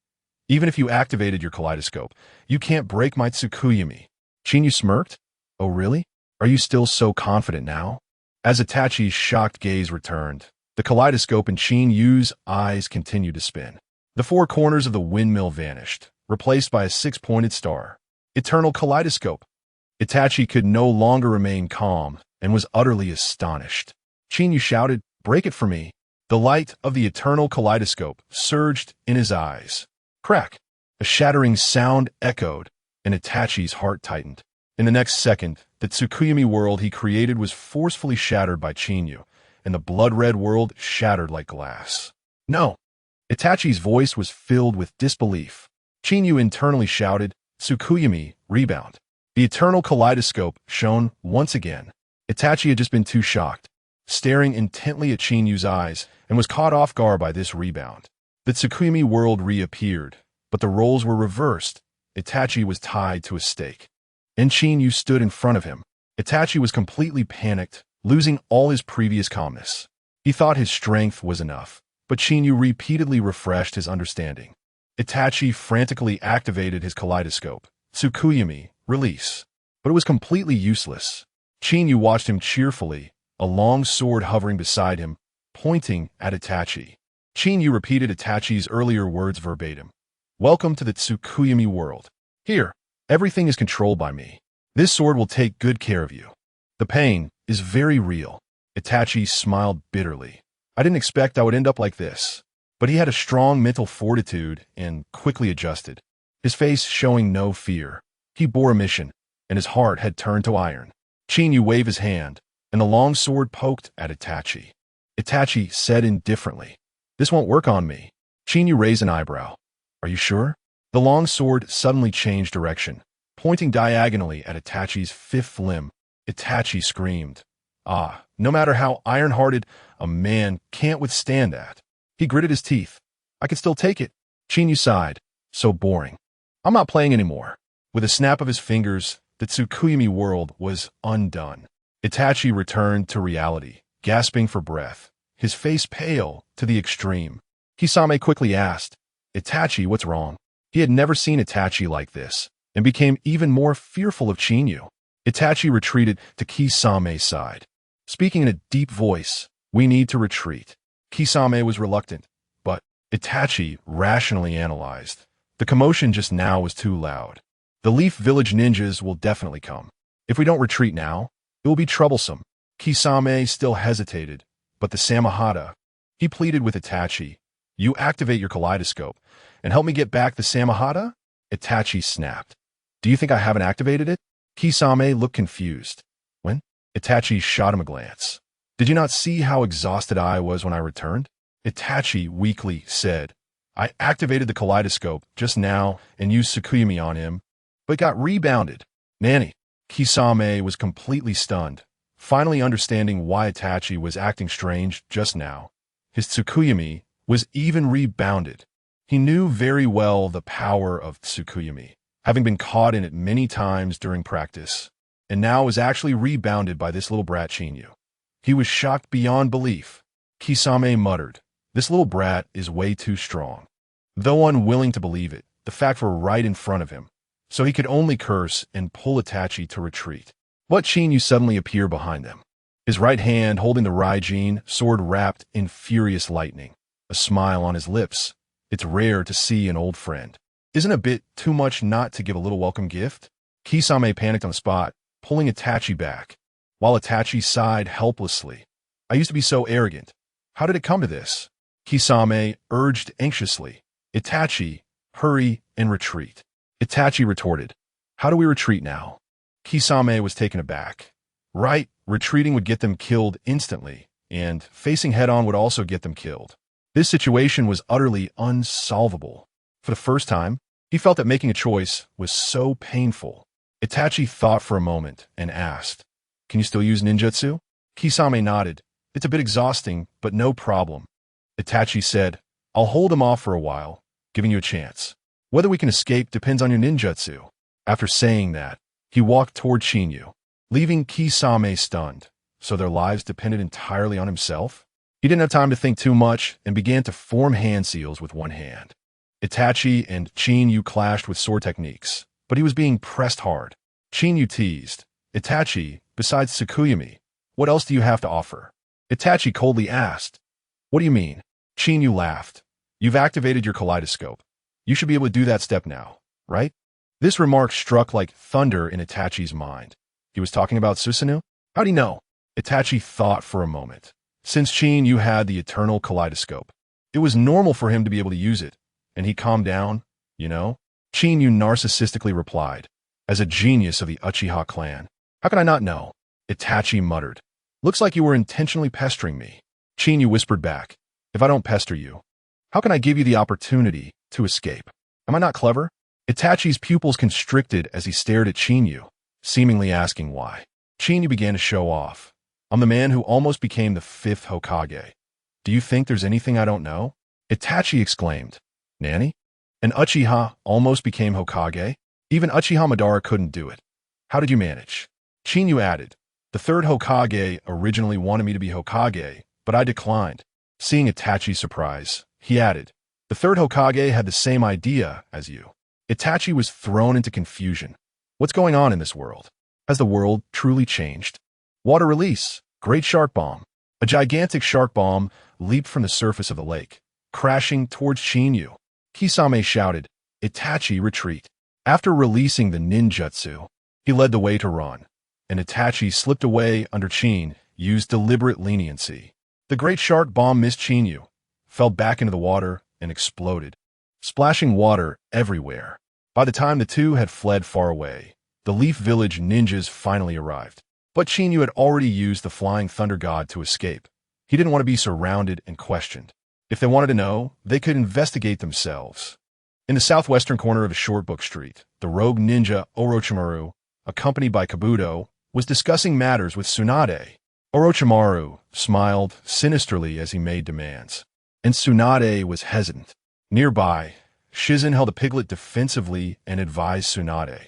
Even if you activated your kaleidoscope, you can't break my Tsukuyami. Chinyu smirked. Oh really? Are you still so confident now? As Itachi's shocked gaze returned, the kaleidoscope in Chinyu's eyes continued to spin. The 4 corners of the windmill vanished, replaced by a 6-pointed star. Eternal kaleidoscope. Itachi could no longer remain calm and was utterly astonished. Chinyu shouted, break it for me. The light of the eternal kaleidoscope surged in his eyes. Crack! A shattering sound echoed, and Itachi's heart tightened. In the next second, the Tsukuyami world he created was forcefully shattered by Chinyu, and the blood-red world shattered like glass. No! Itachi's voice was filled with disbelief. Chinyu internally shouted, Tsukuyami, rebound. The eternal kaleidoscope shone once again. Itachi had just been too shocked, staring intently at Chinyu's eyes, and was caught off guard by this rebound. The Tsukuyami world reappeared, but the roles were reversed. Itachi was tied to a stake, and Chinyu stood in front of him. Itachi was completely panicked, losing all his previous calmness. He thought his strength was enough, but Chinyu repeatedly refreshed his understanding. Itachi frantically activated his kaleidoscope. Tsukuyami, release. But it was completely useless. Chinyu watched him cheerfully, a long sword hovering beside him, pointing at Itachi. Chinyu repeated Itachi's earlier words verbatim. Welcome to the Tsukuyami world. Here, everything is controlled by me. This sword will take good care of you. The pain is very real. Itachi smiled bitterly. I didn't expect I would end up like this. But he had a strong mental fortitude and quickly adjusted. his face showing no fear. He bore a mission, and his heart had turned to iron. Chinyu waved his hand, and the long sword poked at Itachi. Itachi said indifferently, "This won't work on me." Chinyu raised an eyebrow. "Are you sure?" The long sword suddenly changed direction, pointing diagonally at Itachi's fifth limb. Itachi screamed. No matter how iron-hearted, a man can't withstand that. He gritted his teeth. "I can still take it." Chinyu sighed. "So boring. I'm not playing anymore." With a snap of his fingers, the Tsukuyomi world was undone. Itachi returned to reality, gasping for breath, his face pale to the extreme. Kisame quickly asked, "Itachi, what's wrong?" He had never seen Itachi like this, and became even more fearful of Chinyu. Itachi retreated to Kisame's side, speaking in a deep voice, "We need to retreat." Kisame was reluctant, but Itachi rationally analyzed. The commotion just now was too loud. The Leaf Village ninjas will definitely come. If we don't retreat now, it will be troublesome. Kisame still hesitated, but the Samahata. He pleaded with Itachi, "You activate your kaleidoscope and help me get back the Samahata?" Itachi snapped. "Do you think I haven't activated it?" Kisame looked confused. "When?" Itachi shot him a glance. "Did you not see how exhausted I was when I returned?" Itachi weakly said, "I activated the kaleidoscope just now and used Tsukuyomi on him, but got rebounded." "Nanny." Kisame was completely stunned, finally understanding why Itachi was acting strange just now. His Tsukuyomi was even rebounded. He knew very well the power of Tsukuyomi, having been caught in it many times during practice, and now was actually rebounded by this little brat Chinyu. He was shocked beyond belief. Kisame muttered, "This little brat is way too strong." Though unwilling to believe it, the facts were right in front of him, so he could only curse and pull Itachi to retreat. But Chinyu suddenly appeared behind them, his right hand holding the Raijin sword wrapped in furious lightning, a smile on his lips. It's rare to see an old friend. Isn't it a bit too much not to give a little welcome gift? Kisame panicked on the spot, pulling Itachi back, while Itachi sighed helplessly. "I used to be so arrogant. How did it come to this?" Kisame urged anxiously. "Itachi, hurry and retreat." Itachi retorted, "How do we retreat now?" Kisame was taken aback. Right, retreating would get them killed instantly, and facing head-on would also get them killed. This situation was utterly unsolvable. For the first time, he felt that making a choice was so painful. Itachi thought for a moment and asked, "Can you still use ninjutsu?" Kisame nodded. "It's a bit exhausting, but no problem." Itachi said, "I'll hold him off for a while, giving you a chance. Whether we can escape depends on your ninjutsu." After saying that, he walked toward Chinyu, leaving Kisame stunned. So their lives depended entirely on himself? He didn't have time to think too much and began to form hand seals with one hand. Itachi and Chinyu clashed with sword techniques, but he was being pressed hard. Chinyu teased, "Itachi, besides Tsukuyomi, what else do you have to offer?" Itachi coldly asked, "What do you mean?" Chinyu laughed. "You've activated your kaleidoscope. You should be able to do that step now, right?" This remark struck like thunder in Itachi's mind. He was talking about Susanoo? How'd he know? Itachi thought for a moment. Since Chinyu had the eternal kaleidoscope, it was normal for him to be able to use it, and he calmed down, you know? Chinyu narcissistically replied, "As a genius of the Uchiha clan, how can I not know?" Itachi muttered, "Looks like you were intentionally pestering me." Chinyu whispered back, "If I don't pester you, how can I give you the opportunity to escape? Am I not clever?" Itachi's pupils constricted as he stared at Chinyu, seemingly asking why. Chinyu began to show off. "I'm the man who almost became the 5th Hokage. Do you think there's anything I don't know?" Itachi exclaimed, "Nanny? An Uchiha almost became Hokage? Even Uchiha Madara couldn't do it. How did you manage?" Chinyu added, "The 3rd Hokage originally wanted me to be Hokage, but I declined." Seeing Itachi's surprise, he added, "The 3rd Hokage had the same idea as you." Itachi was thrown into confusion. What's going on in this world? Has the world truly changed? Water release. Great shark bomb. A gigantic shark bomb leaped from the surface of the lake, crashing towards Chinyu. Kisame shouted, "Itachi, retreat." After releasing the ninjutsu, he led the way to run, and Itachi slipped away under Chin, used deliberate leniency. The great shark bomb missed Chinyu, fell back into the water, and exploded, splashing water everywhere. By the time the two had fled far away, the Leaf Village ninjas finally arrived. But Qinyu had already used the Flying Thunder God to escape. He didn't want to be surrounded and questioned. If they wanted to know, they could investigate themselves. In the southwestern corner of a short book street, the rogue ninja Orochimaru, accompanied by Kabuto, was discussing matters with Tsunade. Orochimaru smiled sinisterly as he made demands, and Tsunade was hesitant. Nearby, Shizen held a piglet defensively and advised Tsunade.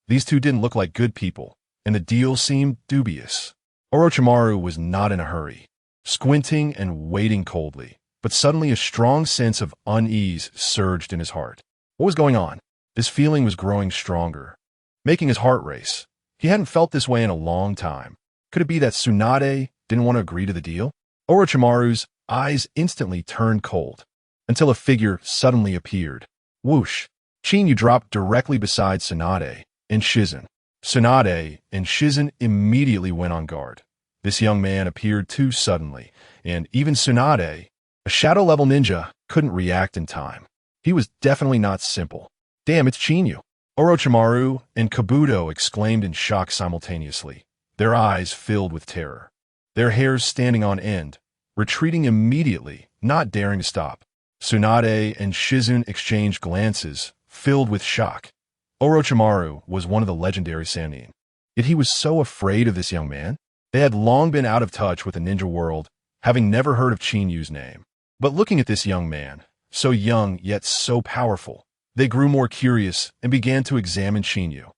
These two didn't look like good people, and the deal seemed dubious. Orochimaru was not in a hurry, squinting and waiting coldly, but suddenly a strong sense of unease surged in his heart. What was going on? This feeling was growing stronger, making his heart race. He hadn't felt this way in a long time. Could it be that Tsunade didn't want to agree to the deal? Orochimaru's eyes instantly turned cold, until a figure suddenly appeared. Whoosh! Qinyu dropped directly beside Tsunade and Shizen. Tsunade and Shizen immediately went on guard. This young man appeared too suddenly, and even Tsunade, a shadow-level ninja, couldn't react in time. He was definitely not simple. Damn, it's Qinyu! Orochimaru and Kabuto exclaimed in shock simultaneously, their eyes filled with terror. Their hairs standing on end, retreating immediately, not daring to stop. Tsunade and Shizen exchanged glances, filled with shock. Orochimaru was one of the legendary Sannin. Yet he was so afraid of this young man. They had long been out of touch with the ninja world, having never heard of Qinyu's name. But looking at this young man, so young yet so powerful, they grew more curious and began to examine Qinyu.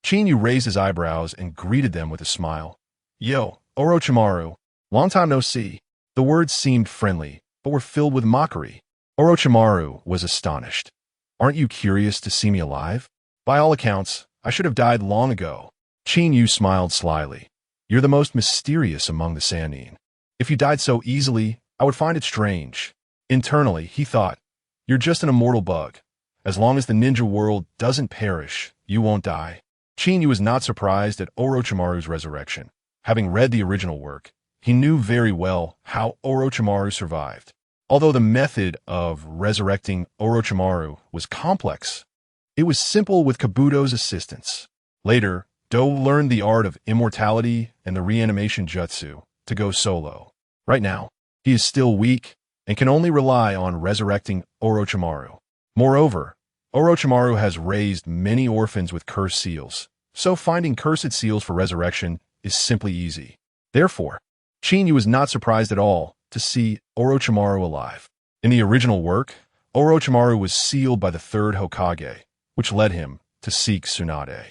Qinyu raised his eyebrows and greeted them with a smile. Yo, Orochimaru, long time no see. The words seemed friendly, but were filled with mockery. Orochimaru was astonished. Aren't you curious to see me alive? By all accounts, I should have died long ago. Qinyu smiled slyly. You're the most mysterious among the Sannin. If you died so easily, I would find it strange. Internally, he thought, you're just an immortal bug. As long as the ninja world doesn't perish, you won't die. Qinyu was not surprised at Orochimaru's resurrection. Having read the original work, he knew very well how Orochimaru survived. Although the method of resurrecting Orochimaru was complex, it was simple with Kabuto's assistance. Later, Do learned the art of immortality and the reanimation jutsu to go solo. Right now, he is still weak and can only rely on resurrecting Orochimaru. Moreover, Orochimaru has raised many orphans with cursed seals, so finding cursed seals for resurrection is simply easy. Therefore, Qinyu was not surprised at all to see Orochimaru alive. In the original work, Orochimaru was sealed by the third Hokage, which led him to seek Tsunade.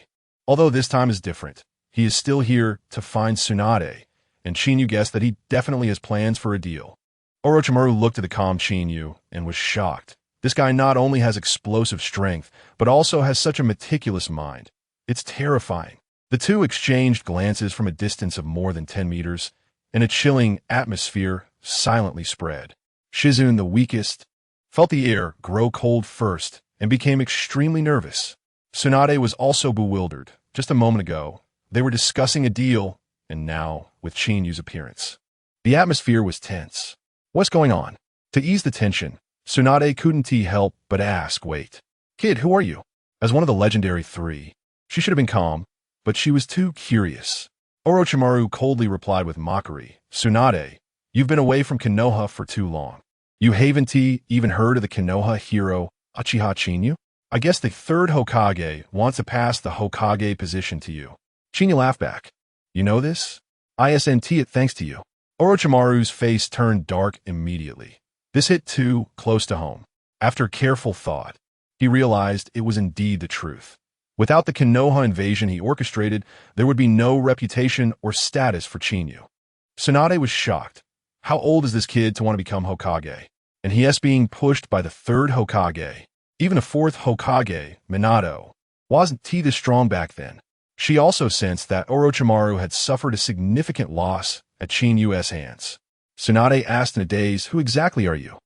Although this time is different, he is still here to find Tsunade, and Qinyu guessed that he definitely has plans for a deal. Orochimaru looked at the calm Qinyu and was shocked. This guy not only has explosive strength, but also has such a meticulous mind. It's terrifying. The two exchanged glances from a distance of more than 10 meters, and a chilling atmosphere silently spread. Shizen, the weakest, felt the air grow cold first and became extremely nervous. Tsunade was also bewildered. Just a moment ago, they were discussing a deal, and now, with Qinyu's appearance, the atmosphere was tense. What's going on? To ease the tension, Tsunade couldn't help but ask, wait. Kid, who are you? As one of the legendary three, she should have been calm, but she was too curious. Orochimaru coldly replied with mockery, Tsunade, you've been away from Konoha for too long. You haven't even heard of the Konoha hero, Uchiha Qinyu? I guess the third Hokage wants to pass the Hokage position to you. Qinyu laughed back. You know this? ISNT it thanks to you. Orochimaru's face turned dark immediately. This hit too close to home. After careful thought, he realized it was indeed the truth. Without the Konoha invasion he orchestrated, there would be no reputation or status for Qinyu. Tsunade was shocked. How old is this kid to want to become Hokage? And he is being pushed by the third Hokage. Even a fourth Hokage, Minato, wasn't he this strong back then. She also sensed that Orochimaru had suffered a significant loss at Qinyu's hands. Tsunade asked in a daze, who exactly are you?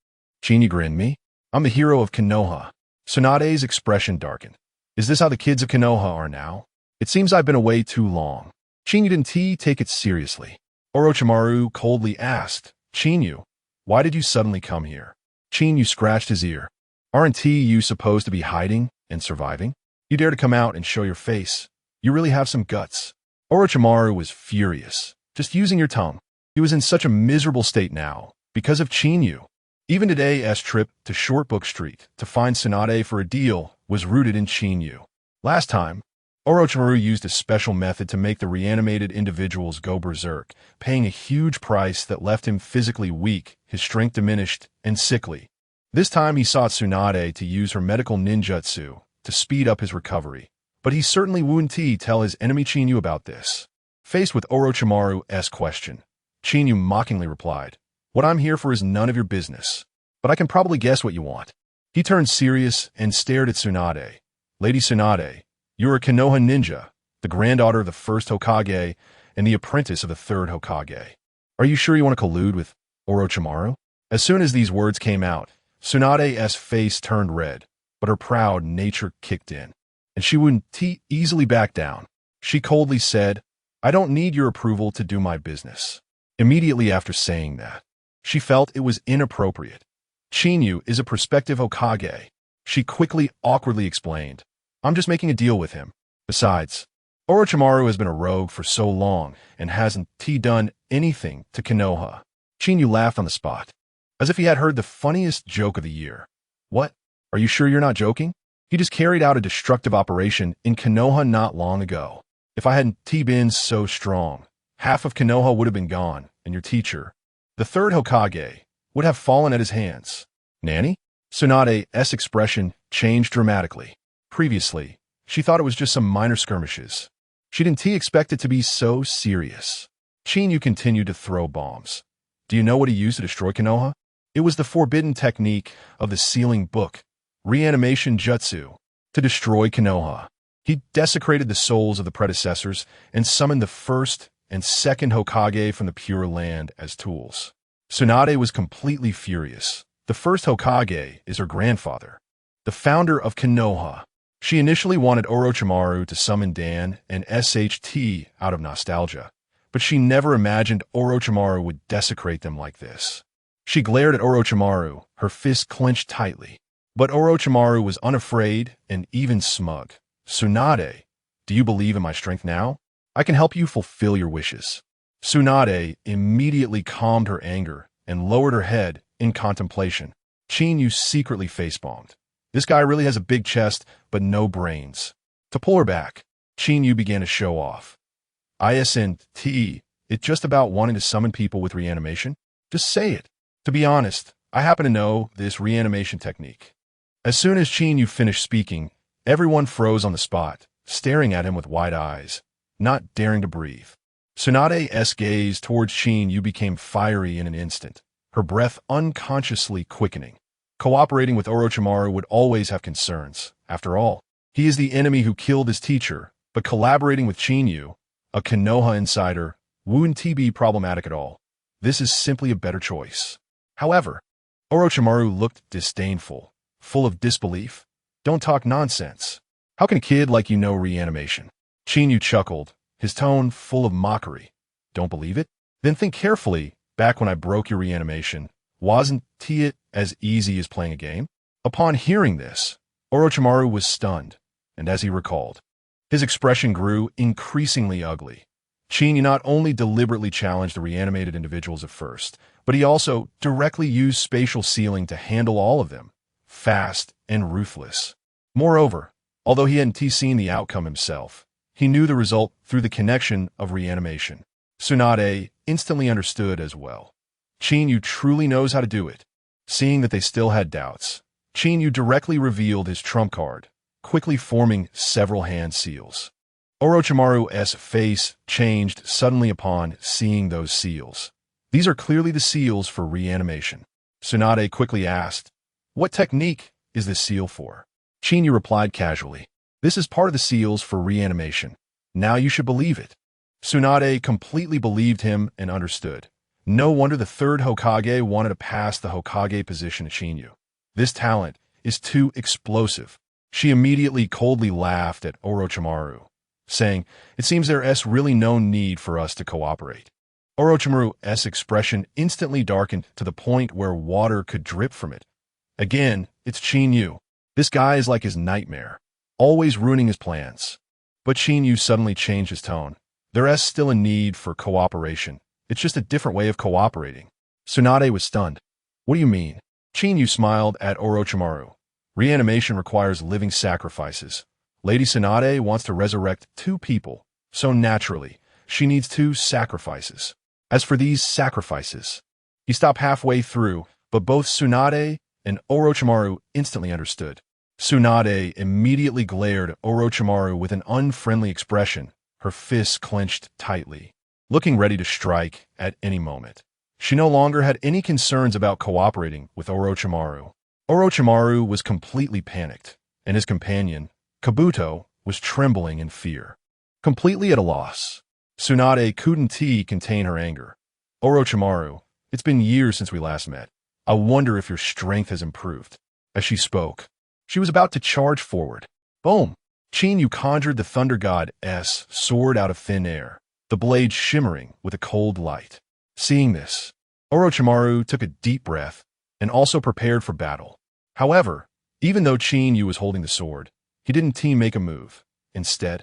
Qinyu grinned, me? I'm the hero of Konoha. Tsunade's expression darkened. Is this how the kids of Konoha are now? It seems I've been away too long. Qinyu didn't take it seriously. Orochimaru coldly asked, Qinyu, why did you suddenly come here? Qinyu scratched his ear. Aren't you supposed to be hiding and surviving? You dare to come out and show your face. You really have some guts. Orochimaru was furious, just using your tongue. He was in such a miserable state now, because of Chinyu. Even today's trip to Shortbook Street to find Tsunade for a deal was rooted in Chinyu. Last time, Orochimaru used a special method to make the reanimated individuals go berserk, paying a huge price that left him physically weak, his strength diminished, and sickly. This time he sought Tsunade to use her medical ninjutsu to speed up his recovery, but he certainly wouldn't tell his enemy Chinyu about this. Faced with Orochimaru's question, Chinyu mockingly replied, "What I'm here for is none of your business, but I can probably guess what you want." He turned serious and stared at Tsunade. "Lady Tsunade, you're a Konoha ninja, the granddaughter of the first Hokage and the apprentice of the third Hokage. Are you sure you want to collude with Orochimaru?" As soon as these words came out, Tsunade's face turned red, but her proud nature kicked in, and she wouldn't easily back down. She coldly said, "I don't need your approval to do my business." Immediately after saying that, she felt it was inappropriate. Chinyu is a prospective Hokage. She quickly, awkwardly explained, "I'm just making a deal with him. Besides, Orochimaru has been a rogue for so long and hasn't done anything to Konoha." Chinyu laughed on the spot, as if he had heard the funniest joke of the year. "What? Are you sure you're not joking? He just carried out a destructive operation in Konoha not long ago. If I hadn't been so strong, half of Konoha would have been gone, and your teacher, the third Hokage, would have fallen at his hands." "Nanny?" Tsunade's expression changed dramatically. Previously, she thought it was just some minor skirmishes. She didn't expect it to be so serious. Chinyu continued to throw bombs. "Do you know what he used to destroy Konoha? It was the forbidden technique of the sealing book, reanimation jutsu, to destroy Konoha. He desecrated the souls of the predecessors and summoned the first and second Hokage from the Pure Land as tools." Tsunade was completely furious. The first Hokage is her grandfather, the founder of Konoha. She initially wanted Orochimaru to summon Dan and SHT out of nostalgia, but she never imagined Orochimaru would desecrate them like this. She glared at Orochimaru, her fists clenched tightly. But Orochimaru was unafraid and even smug. "Tsunade, do you believe in my strength now? I can help you fulfill your wishes." Tsunade immediately calmed her anger and lowered her head in contemplation. Chinyu secretly facepalmed. This guy really has a big chest, but no brains. To pull her back, Chinyu began to show off. "Isn't it just about wanting to summon people with reanimation? Just say it. To be honest, I happen to know this reanimation technique." As soon as Chinyu finished speaking, everyone froze on the spot, staring at him with wide eyes, not daring to breathe. Tsunade's gaze towards Chinyu became fiery in an instant, her breath unconsciously quickening. Cooperating with Orochimaru would always have concerns. After all, he is the enemy who killed his teacher, but collaborating with Chinyu, a Konoha insider, wouldn't be problematic at all. This is simply a better choice. However, Orochimaru looked disdainful, full of disbelief. "Don't talk nonsense. How can a kid like you know reanimation?" Chinyu chuckled, his tone full of mockery. "Don't believe it? Then think carefully. Back when I broke your reanimation, wasn't it as easy as playing a game?" Upon hearing this, Orochimaru was stunned, and as he recalled, his expression grew increasingly ugly. Chinyu not only deliberately challenged the reanimated individuals at first, but he also directly used spatial sealing to handle all of them, fast and ruthless. Moreover, although he hadn't seen the outcome himself, he knew the result through the connection of reanimation. Tsunade instantly understood as well. Chinyu truly knows how to do it. Seeing that they still had doubts, Chinyu directly revealed his trump card, quickly forming several hand seals. Orochimaru's face changed suddenly upon seeing those seals. "These are clearly the seals for reanimation." Tsunade quickly asked, "What technique is this seal for?" Chinyu replied casually, "This is part of the seals for reanimation. Now you should believe it." Tsunade completely believed him and understood. No wonder the third Hokage wanted to pass the Hokage position to Chinyu. This talent is too explosive. She immediately coldly laughed at Orochimaru, saying, "It seems there's really no need for us to cooperate." Orochimaru's expression instantly darkened to the point where water could drip from it. Again, it's Chinyu. This guy is like his nightmare. always ruining his plans. But Qinyu suddenly changed his tone. There is still a need for cooperation. It's just a different way of cooperating. Tsunade was stunned. What do you mean? Qinyu smiled at Orochimaru. Reanimation requires living sacrifices. Lady Tsunade wants to resurrect 2 people, so naturally, she needs 2 sacrifices. As for these sacrifices, he stopped halfway through, but both Tsunade and Orochimaru instantly understood. Tsunade immediately glared at Orochimaru with an unfriendly expression, her fists clenched tightly, looking ready to strike at any moment. She no longer had any concerns about cooperating with Orochimaru. Orochimaru was completely panicked, and his companion, Kabuto, was trembling in fear. Completely at a loss, Tsunade couldn't contain her anger. Orochimaru, it's been years since we last met. I wonder if your strength has improved. As she spoke, she was about to charge forward. Boom! Qinyu conjured the Thunder God's sword out of thin air, the blade shimmering with a cold light. Seeing this, Orochimaru took a deep breath and also prepared for battle. However, even though Qinyu was holding the sword, he didn't make a move. Instead,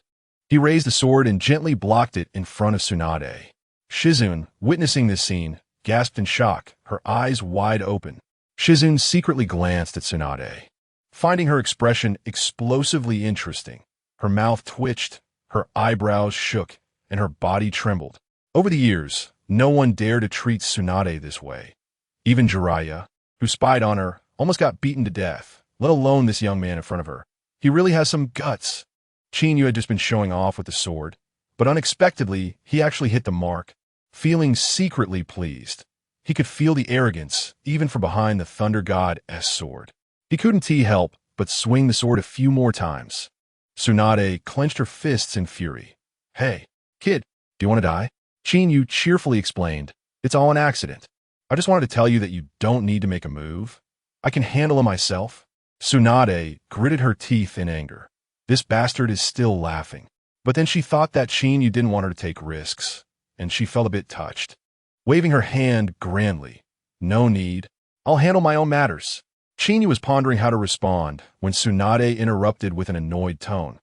he raised the sword and gently blocked it in front of Tsunade. Shizune, witnessing this scene, gasped in shock, her eyes wide open. Shizune secretly glanced at Tsunade, finding her expression explosively interesting. Her mouth twitched, her eyebrows shook, and her body trembled. Over the years, no one dared to treat Tsunade this way. Even Jiraiya, who spied on her, almost got beaten to death, let alone this young man in front of her. He really has some guts. Qinyu had just been showing off with the sword, but unexpectedly, he actually hit the mark, feeling secretly pleased. He could feel the arrogance, even from behind the Thunder God's sword. He couldn't help but swing the sword a few more times. Tsunade clenched her fists in fury. Hey, kid, do you want to die? Qinyu cheerfully explained, it's all an accident. I just wanted to tell you that you don't need to make a move. I can handle it myself. Tsunade gritted her teeth in anger. This bastard is still laughing. But then she thought that Qinyu didn't want her to take risks, and she felt a bit touched. Waving her hand grandly, no need. I'll handle my own matters. Qinyu was pondering how to respond when Tsunade interrupted with an annoyed tone.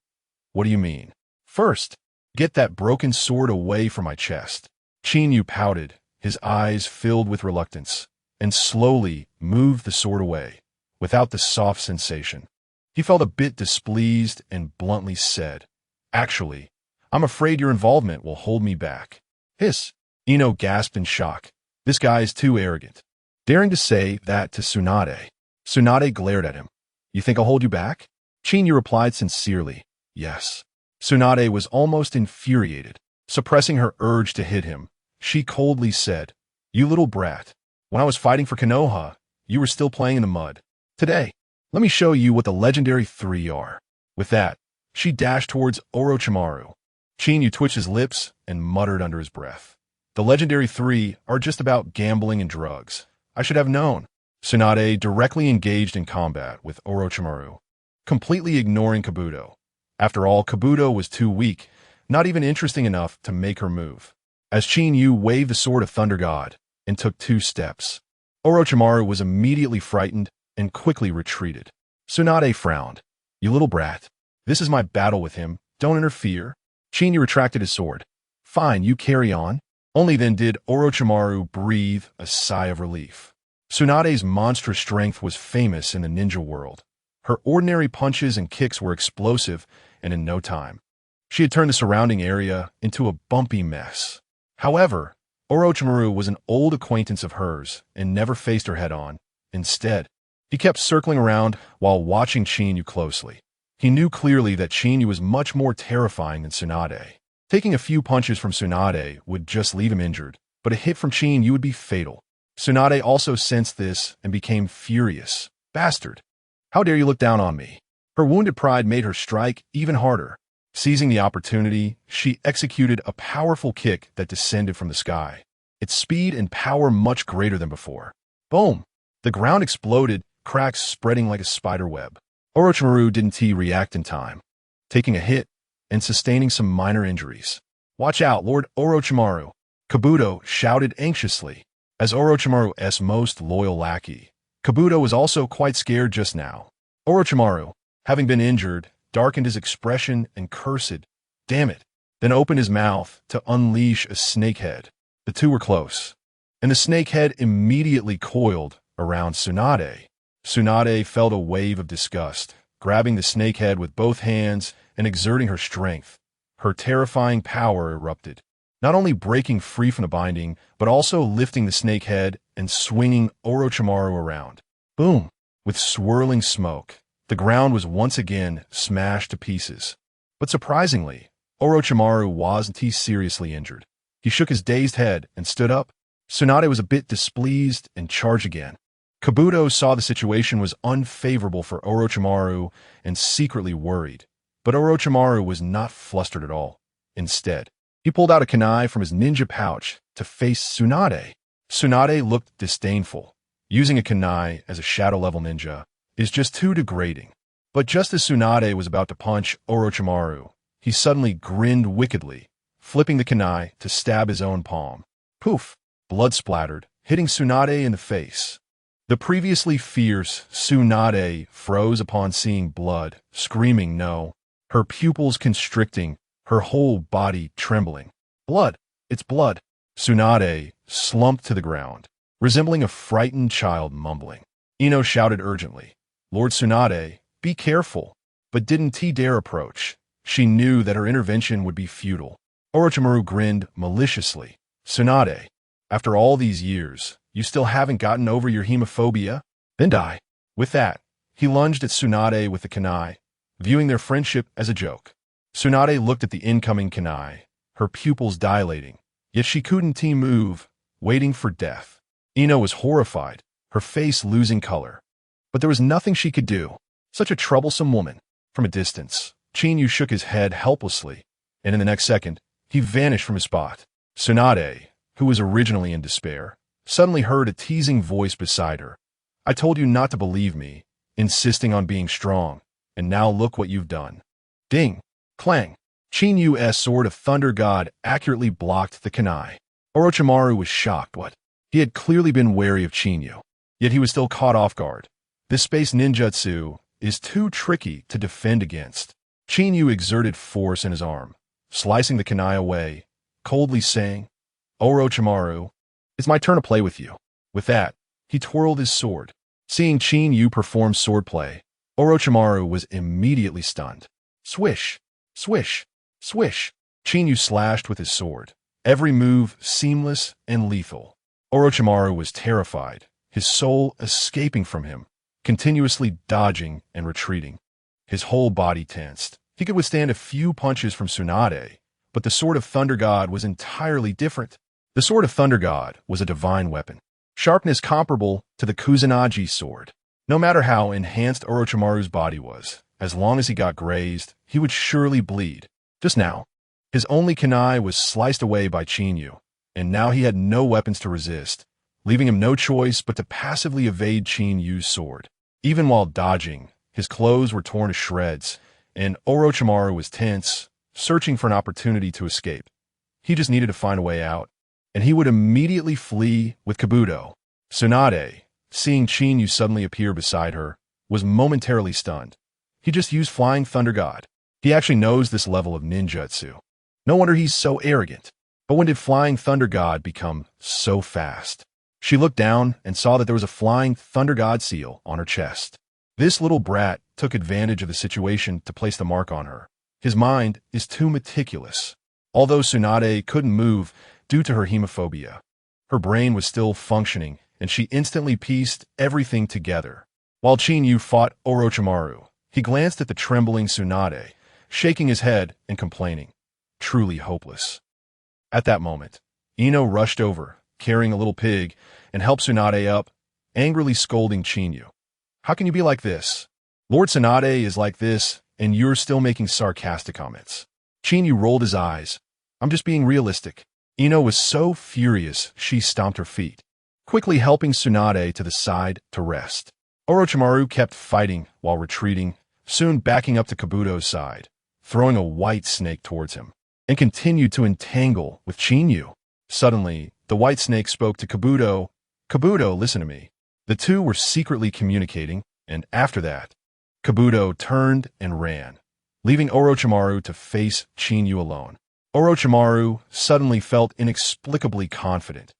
What do you mean? First, get that broken sword away from my chest. Qinyu pouted, his eyes filled with reluctance, and slowly moved the sword away, without the soft sensation. He felt a bit displeased and bluntly said, Actually, I'm afraid your involvement will hold me back. Hiss! Ino gasped in shock. This guy is too arrogant. Daring to say that to Tsunade. Tsunade glared at him. You think I'll hold you back? Qinyu replied sincerely, yes. Tsunade was almost infuriated. Suppressing her urge to hit him, she coldly said, You little brat. When I was fighting for Konoha, you were still playing in the mud. Today, let me show you what the legendary 3 are. With that, she dashed towards Orochimaru. Qinyu twitched his lips and muttered under his breath. The legendary 3 are just about gambling and drugs. I should have known. Tsunade directly engaged in combat with Orochimaru, completely ignoring Kabuto. After all, Kabuto was too weak, not even interesting enough to make her move. As Qinyu waved the sword of Thunder God and took 2 steps, Orochimaru was immediately frightened and quickly retreated. Tsunade frowned. You little brat. This is my battle with him. Don't interfere. Qinyu retracted his sword. Fine, you carry on. Only then did Orochimaru breathe a sigh of relief. Tsunade's monstrous strength was famous in the ninja world. Her ordinary punches and kicks were explosive, and in no time, she had turned the surrounding area into a bumpy mess. However, Orochimaru was an old acquaintance of hers and never faced her head-on. Instead, he kept circling around while watching Qinyu closely. He knew clearly that Qinyu was much more terrifying than Tsunade. Taking a few punches from Tsunade would just leave him injured, but a hit from Qinyu would be fatal. Tsunade also sensed this and became furious. Bastard! How dare you look down on me? Her wounded pride made her strike even harder. Seizing the opportunity, she executed a powerful kick that descended from the sky, its speed and power much greater than before. Boom! The ground exploded, cracks spreading like a spider web. Orochimaru didn't react in time, taking a hit and sustaining some minor injuries. Watch out, Lord Orochimaru! Kabuto shouted anxiously. As Orochimaru's most loyal lackey, Kabuto was also quite scared just now. Orochimaru, having been injured, darkened his expression and cursed, "Damn it," then opened his mouth to unleash a snakehead. The two were close, and the snakehead immediately coiled around Tsunade. Tsunade felt a wave of disgust, grabbing the snakehead with both hands and exerting her strength. Her terrifying power erupted, not only breaking free from the binding, but also lifting the snakehead and swinging Orochimaru around. Boom! With swirling smoke, the ground was once again smashed to pieces. But surprisingly, Orochimaru wasn't seriously injured. He shook his dazed head and stood up. Tsunade was a bit displeased and charged again. Kabuto saw the situation was unfavorable for Orochimaru and secretly worried. But Orochimaru was not flustered at all. Instead, he pulled out a kunai from his ninja pouch to face Tsunade. Tsunade looked disdainful. Using a kunai as a shadow-level ninja is just too degrading. But just as Tsunade was about to punch Orochimaru, he suddenly grinned wickedly, flipping the kunai to stab his own palm. Poof! Blood splattered, hitting Tsunade in the face. The previously fierce Tsunade froze upon seeing blood, screaming no, her pupils constricting, her whole body trembling. Blood! It's blood! Tsunade slumped to the ground, resembling a frightened child mumbling. Ino shouted urgently, "Lord Tsunade, be careful," but didn't dare approach. She knew that her intervention would be futile. Orochimaru grinned maliciously. "Tsunade, after all these years, you still haven't gotten over your hemophobia? Then die." With that, he lunged at Tsunade with the kunai, viewing their friendship as a joke. Tsunade looked at the incoming kunai, her pupils dilating, yet she couldn't move, waiting for death. Ino was horrified, her face losing color. But there was nothing she could do. Such a troublesome woman. From a distance, Chinyu shook his head helplessly, and in the next second, he vanished from his spot. Tsunade, who was originally in despair, suddenly heard a teasing voice beside her. "I told you not to believe me, insisting on being strong, and now look what you've done." Ding! Clang! Chinyu's Sword of Thunder God accurately blocked the kunai. Orochimaru was shocked. What? He had clearly been wary of Chinyu, yet he was still caught off guard. This space ninjutsu is too tricky to defend against. Chinyu exerted force in his arm, slicing the kunai away, coldly saying, "Orochimaru, it's my turn to play with you." With that, he twirled his sword. Seeing Chinyu perform swordplay, Orochimaru was immediately stunned. Swish! Swish! Swish! Chinyu slashed with his sword, every move seamless and lethal. Orochimaru was terrified, his soul escaping from him, continuously dodging and retreating. His whole body tensed. He could withstand a few punches from Tsunade, but the Sword of Thunder God was entirely different. The Sword of Thunder God was a divine weapon, sharpness comparable to the Kusanagi sword. No matter how enhanced Orochimaru's body was, as long as he got grazed, he would surely bleed. Just now, his only kunai was sliced away by Chinyu, and now he had no weapons to resist, leaving him no choice but to passively evade Chinyu's sword. Even while dodging, his clothes were torn to shreds, and Orochimaru was tense, searching for an opportunity to escape. He just needed to find a way out, and he would immediately flee with Kabuto. Tsunade, seeing Chinyu suddenly appear beside her, was momentarily stunned. He just used Flying Thunder God. He actually knows this level of ninjutsu. No wonder he's so arrogant. But when did Flying Thunder God become so fast? She looked down and saw that there was a Flying Thunder God seal on her chest. This little brat took advantage of the situation to place the mark on her. His mind is too meticulous. Although Tsunade couldn't move due to her hemophobia, her brain was still functioning, and she instantly pieced everything together. While Chinyu fought Orochimaru, he glanced at the trembling Tsunade, shaking his head and complaining. Truly hopeless. At that moment, Ino rushed over, carrying a little pig, and helped Tsunade up, angrily scolding Chinyu. "How can you be like this? Lord Tsunade is like this, and you're still making sarcastic comments." Chinyu rolled his eyes. "I'm just being realistic." Ino was so furious she stomped her feet, quickly helping Tsunade to the side to rest. Orochimaru kept fighting while retreating, soon backing up to Kabuto's side, throwing a white snake towards him, and continued to entangle with Chinyu. Suddenly, the white snake spoke to Kabuto. "Kabuto, listen to me." The two were secretly communicating, and after that, Kabuto turned and ran, leaving Orochimaru to face Qinyu alone. Orochimaru suddenly felt inexplicably confident.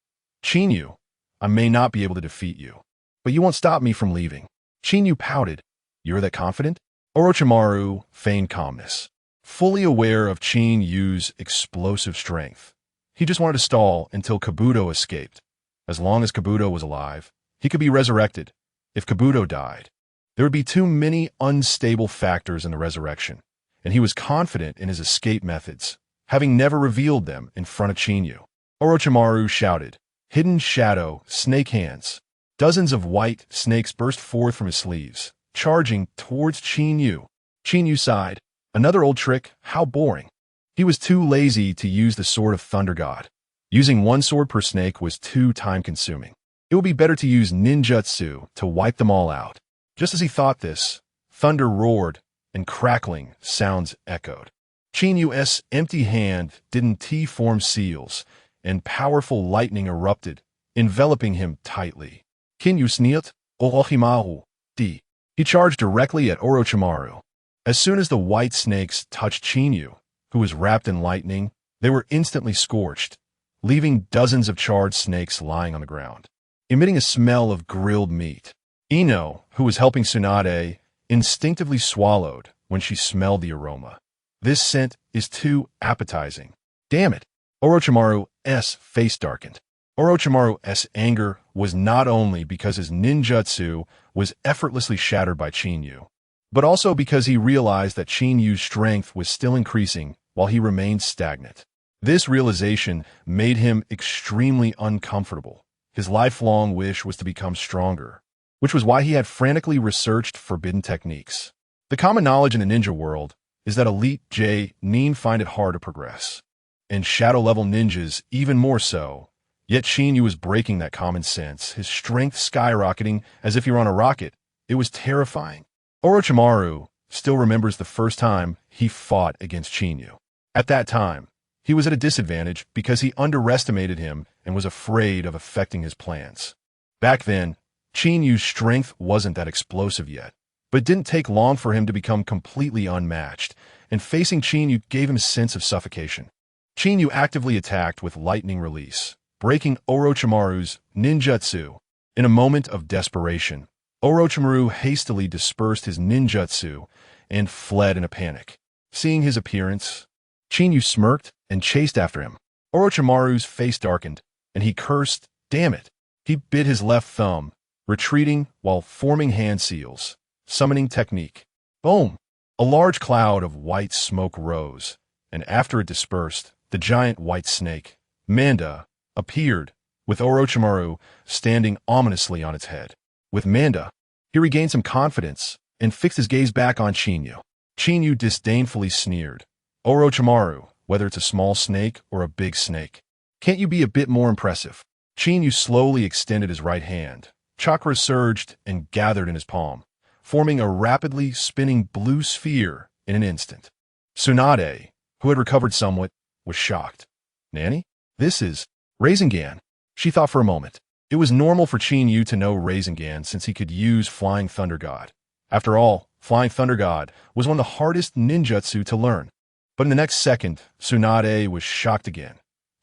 Qinyu, I may not be able to defeat you, but you won't stop me from leaving. Qinyu pouted. You're that confident? Orochimaru feigned calmness, fully aware of Qinyu's explosive strength. He just wanted to stall until Kabuto escaped. As long as Kabuto was alive, he could be resurrected. If Kabuto died, there would be too many unstable factors in the resurrection, and he was confident in his escape methods, having never revealed them in front of Qinyu. Orochimaru shouted, "Hidden shadow, snake hands." Dozens of white snakes burst forth from his sleeves, charging towards Qinyu. Qinyu sighed. Another old trick, how boring. He was too lazy to use the Sword of Thunder God. Using one sword per snake was too time-consuming. It would be better to use ninjutsu to wipe them all out. Just as he thought this, thunder roared, and crackling sounds echoed. Qinyu's empty hand didn't T-form seals, and powerful lightning erupted, enveloping him tightly. Qinyu'sSign-In, Orochimaru, D. He charged directly at Orochimaru. As soon as the white snakes touched Qinyu, who was wrapped in lightning, they were instantly scorched, leaving dozens of charred snakes lying on the ground, emitting a smell of grilled meat. Ino, who was helping Tsunade, instinctively swallowed when she smelled the aroma. This scent is too appetizing. Damn it! Orochimaru's face darkened. Orochimaru's anger was not only because his ninjutsu was effortlessly shattered by Qinyu, but also because he realized that Qinyu's strength was still increasing while he remained stagnant. This realization made him extremely uncomfortable. His lifelong wish was to become stronger, which was why he had frantically researched forbidden techniques. The common knowledge in the ninja world is that elite J-nin find it hard to progress, and shadow-level ninjas even more so. Yet Qinyu was breaking that common sense, his strength skyrocketing as if he were on a rocket. It was terrifying. Orochimaru still remembers the first time he fought against Qinyu. At that time, he was at a disadvantage because he underestimated him and was afraid of affecting his plans. Back then, Qinyu's strength wasn't that explosive yet, but it didn't take long for him to become completely unmatched, and facing Qinyu gave him a sense of suffocation. Qinyu actively attacked with lightning release, breaking Orochimaru's ninjutsu. In a moment of desperation, Orochimaru hastily dispersed his ninjutsu and fled in a panic. Seeing his appearance, Qinyu smirked and chased after him. Orochimaru's face darkened, and he cursed, "Damn it!" He bit his left thumb, retreating while forming hand seals, summoning technique. Boom! A large cloud of white smoke rose, and after it dispersed, the giant white snake, Manda, appeared, with Orochimaru standing ominously on its head. With Manda, he regained some confidence and fixed his gaze back on Qinyu. Qinyu disdainfully sneered. Orochimaru, whether it's a small snake or a big snake, can't you be a bit more impressive? Qinyu slowly extended his right hand. Chakra surged and gathered in his palm, forming a rapidly spinning blue sphere in an instant. Tsunade, who had recovered somewhat, was shocked. Nanny? This is Rasengan. She thought for a moment. It was normal for Qinyu to know Rasengan since he could use Flying Thunder God. After all, Flying Thunder God was one of the hardest ninjutsu to learn. But in the next second, Tsunade was shocked again.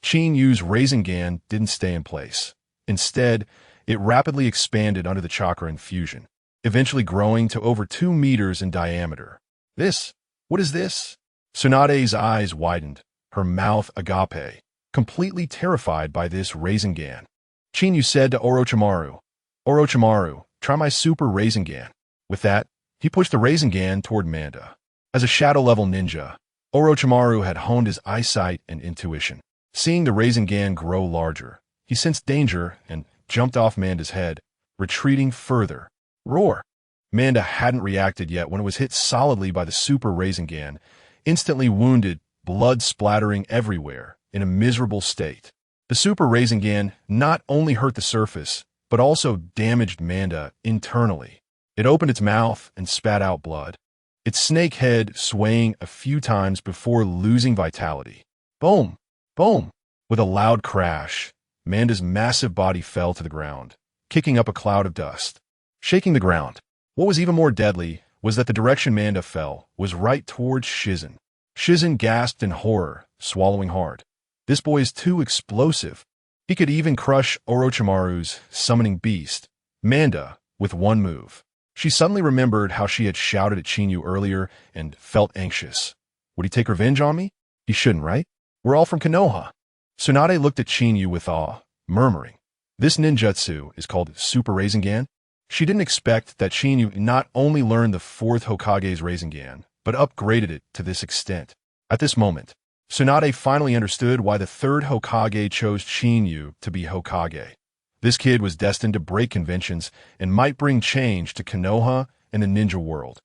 Qinyu's Rasengan didn't stay in place. Instead, it rapidly expanded under the chakra infusion, eventually growing to over 2 meters in diameter. What is this? Tsunade's eyes widened, her mouth agape, completely terrified by this Rasengan. Qinyu said to Orochimaru, "Orochimaru, try my super Rasengan." With that, he pushed the Rasengan toward Manda. As a shadow-level ninja, Orochimaru had honed his eyesight and intuition. Seeing the Rasengan grow larger, he sensed danger and jumped off Manda's head, retreating further. Roar! Manda hadn't reacted yet when it was hit solidly by the super Rasengan, instantly wounded, blood splattering everywhere, in a miserable state. The super Rasengan not only hurt the surface, but also damaged Manda internally. It opened its mouth and spat out blood, its snake head swaying a few times before losing vitality. Boom! Boom! With a loud crash, Manda's massive body fell to the ground, kicking up a cloud of dust, shaking the ground. What was even more deadly was that the direction Manda fell was right towards Shizen. Shizen gasped in horror, swallowing hard. This boy is too explosive. He could even crush Orochimaru's summoning beast, Manda, with one move. She suddenly remembered how she had shouted at Qinyu earlier and felt anxious. Would he take revenge on me? He shouldn't, right? We're all from Konoha. Tsunade looked at Qinyu with awe, murmuring, "This ninjutsu is called Super Rasengan?" She didn't expect that Qinyu not only learned the fourth Hokage's Rasengan, but upgraded it to this extent. At this moment, Tsunade finally understood why the third Hokage chose Qinyu to be Hokage. This kid was destined to break conventions and might bring change to Konoha and the ninja world.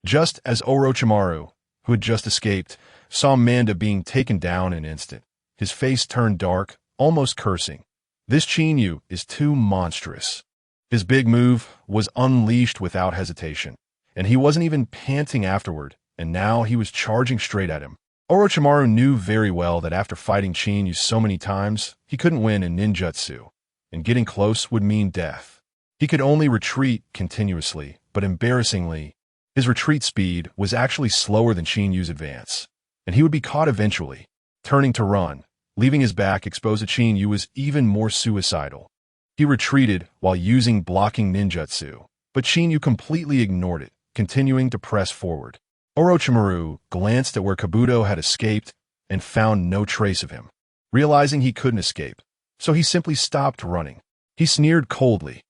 Just as Orochimaru, who had just escaped, saw Manda being taken down in an instant, his face turned dark, almost cursing. This Qinyu is too monstrous. His big move was unleashed without hesitation, and he wasn't even panting afterward, and now he was charging straight at him. Orochimaru knew very well that after fighting Qinyu so many times, he couldn't win in ninjutsu, and getting close would mean death. He could only retreat continuously, but embarrassingly, his retreat speed was actually slower than Qinyu's advance, and he would be caught eventually. Turning to run, leaving his back exposed to Qinyu was even more suicidal. He retreated while using blocking ninjutsu, but Qinyu completely ignored it, continuing to press forward. Orochimaru glanced at where Kabuto had escaped and found no trace of him, realizing he couldn't escape, so he simply stopped running. He sneered coldly.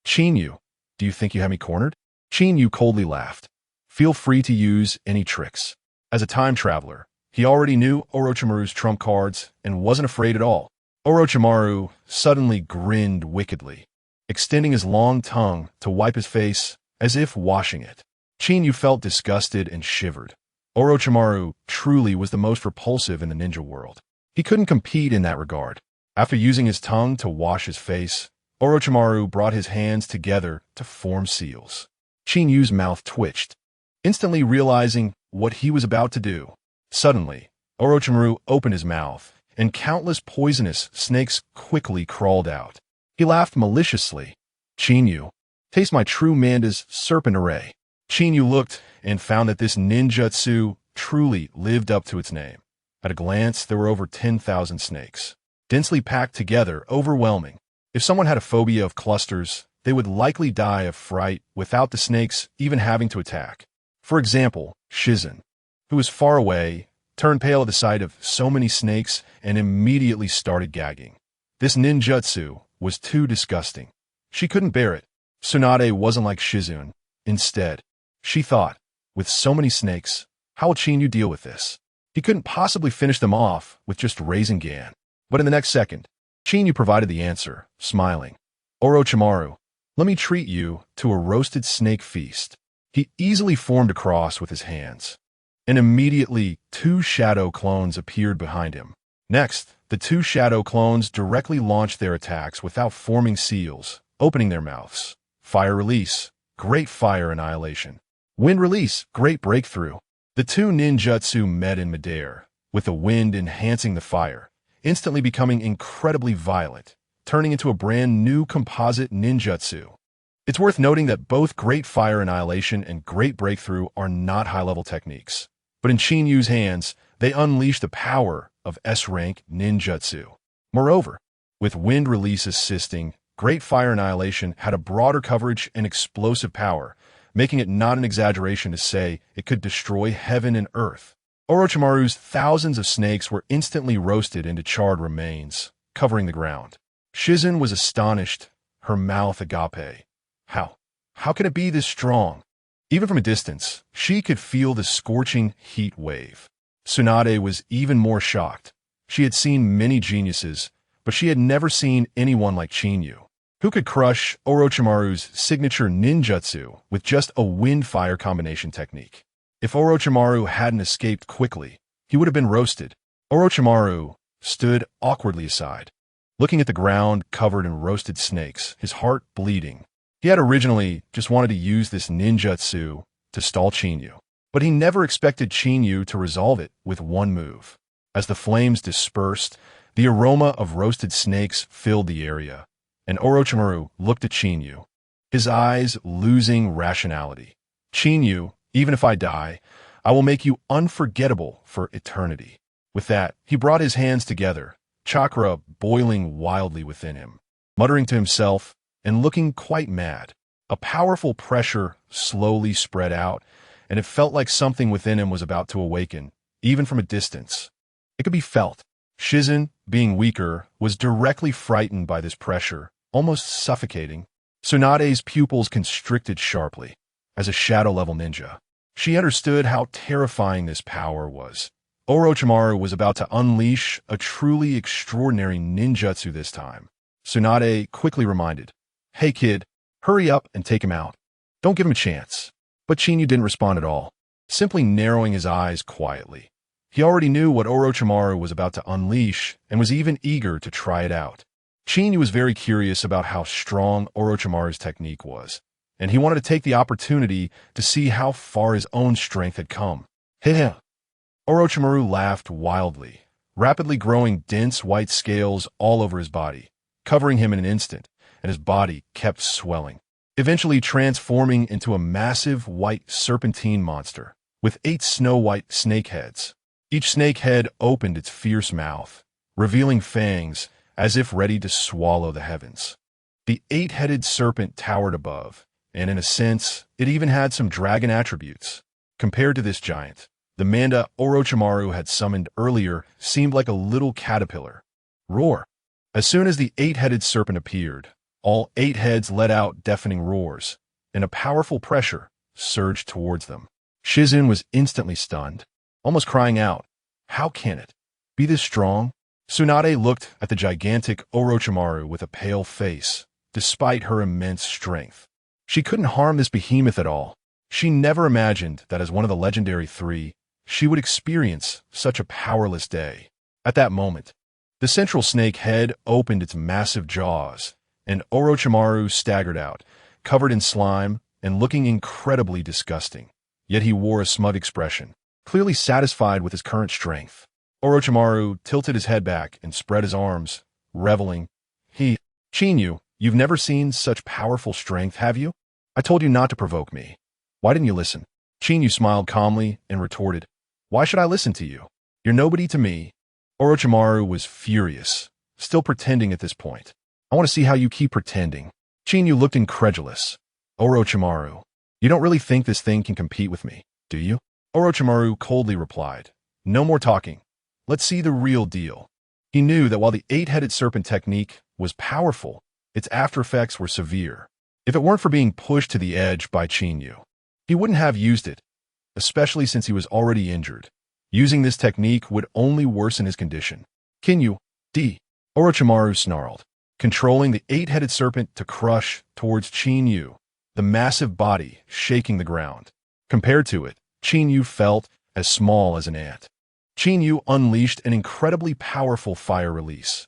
"Qinyu, do you think you have me cornered?" Qinyu coldly laughed. "Feel free to use any tricks." As a time traveler, he already knew Orochimaru's trump cards and wasn't afraid at all. Orochimaru suddenly grinned wickedly, extending his long tongue to wipe his face as if washing it. Qinyu felt disgusted and shivered. Orochimaru truly was the most repulsive in the ninja world. He couldn't compete in that regard. After using his tongue to wash his face, Orochimaru brought his hands together to form seals. Qinyu's mouth twitched, instantly realizing what he was about to do. Suddenly, Orochimaru opened his mouth, and countless poisonous snakes quickly crawled out. He laughed maliciously. "Qinyu, taste my true Manda's serpent array." Qinyu looked and found that this ninjutsu truly lived up to its name. At a glance, there were over 10,000 snakes, densely packed together, overwhelming. If someone had a phobia of clusters, they would likely die of fright without the snakes even having to attack. For example, Shizen, who was far away, turned pale at the sight of so many snakes and immediately started gagging. This ninjutsu was too disgusting. She couldn't bear it. Tsunade wasn't like Shizen. Instead, she thought, with so many snakes, how will Qinyu deal with this? He couldn't possibly finish them off with just Rasengan. But in the next second, Qinyu provided the answer, smiling. "Orochimaru, let me treat you to a roasted snake feast." He easily formed a cross with his hands, and immediately 2 shadow clones appeared behind him. Next, the 2 shadow clones directly launched their attacks without forming seals, opening their mouths. Fire release, great fire annihilation. Wind release, great breakthrough. The 2 ninjutsu met in midair, with the wind enhancing the fire, instantly becoming incredibly violent, turning into a brand new composite ninjutsu. It's worth noting that both Great Fire Annihilation and Great Breakthrough are not high-level techniques, but in Qinyu's hands, they unleash the power of S-rank ninjutsu. Moreover, with Wind Release assisting, Great Fire Annihilation had a broader coverage and explosive power, making it not an exaggeration to say it could destroy heaven and earth. Orochimaru's thousands of snakes were instantly roasted into charred remains, covering the ground. Shizen was astonished, her mouth agape. How can it be this strong? Even from a distance, she could feel the scorching heat wave. Tsunade was even more shocked. She had seen many geniuses, but she had never seen anyone like Qinyu, who could crush Orochimaru's signature ninjutsu with just a wind-fire combination technique. If Orochimaru hadn't escaped quickly, he would have been roasted. Orochimaru stood awkwardly aside, looking at the ground covered in roasted snakes, his heart bleeding. He had originally just wanted to use this ninjutsu to stall Qinyu, but he never expected Qinyu to resolve it with one move. As the flames dispersed, the aroma of roasted snakes filled the area, and Orochimaru looked at Qinyu, his eyes losing rationality. Chinyu, even if I die, I will make you unforgettable for eternity. With that, he brought his hands together, chakra boiling wildly within him. Muttering to himself and looking quite mad, a powerful pressure slowly spread out, and it felt like something within him was about to awaken, even from a distance. It could be felt. Shizen, being weaker, was directly frightened by this pressure, almost suffocating. Tsunade's pupils constricted sharply. As a shadow-level ninja, she understood how terrifying this power was. Orochimaru was about to unleash a truly extraordinary ninjutsu this time. Tsunade quickly reminded, "Hey kid, hurry up and take him out. Don't give him a chance." But Chinyu didn't respond at all, simply narrowing his eyes quietly. He already knew what Orochimaru was about to unleash and was even eager to try it out. Chinyu was very curious about how strong Orochimaru's technique was, and he wanted to take the opportunity to see how far his own strength had come. Heh. Orochimaru laughed wildly, rapidly growing dense white scales all over his body, covering him in an instant, and his body kept swelling, eventually transforming into a massive white serpentine monster with 8 snow-white snake heads. Each snake head opened its fierce mouth, revealing fangs as if ready to swallow the heavens. The 8-headed serpent towered above, and in a sense, it even had some dragon attributes. Compared to this giant, the Manda Orochimaru had summoned earlier seemed like a little caterpillar. Roar! As soon as the 8-headed serpent appeared, all 8 heads let out deafening roars, and a powerful pressure surged towards them. Shizen was instantly stunned, almost crying out, "How can it be this strong?" Tsunade looked at the gigantic Orochimaru with a pale face, despite her immense strength. She couldn't harm this behemoth at all. She never imagined that as one of the legendary 3, she would experience such a powerless day. At that moment, the central snake head opened its massive jaws, and Orochimaru staggered out, covered in slime and looking incredibly disgusting. Yet he wore a smug expression, clearly satisfied with his current strength. Orochimaru tilted his head back and spread his arms, reveling. Chinyu, you've never seen such powerful strength, have you? I told you not to provoke me. Why didn't you listen?" Chinyu smiled calmly and retorted, "Why should I listen to you? You're nobody to me." Orochimaru was furious, still pretending at this point. "I want to see how you keep pretending." Chinyu looked incredulous. "Orochimaru, you don't really think this thing can compete with me, do you?" Orochimaru coldly replied, "No more talking. Let's see the real deal." He knew that while the 8-headed serpent technique was powerful, its aftereffects were severe. If it weren't for being pushed to the edge by Chinyu, he wouldn't have used it, especially since he was already injured. Using this technique would only worsen his condition. "Kinyu, Orochimaru snarled, controlling the 8-headed serpent to crush towards Chinyu, the massive body shaking the ground. Compared to it, Chinyu felt as small as an ant. Chinyu unleashed an incredibly powerful fire release.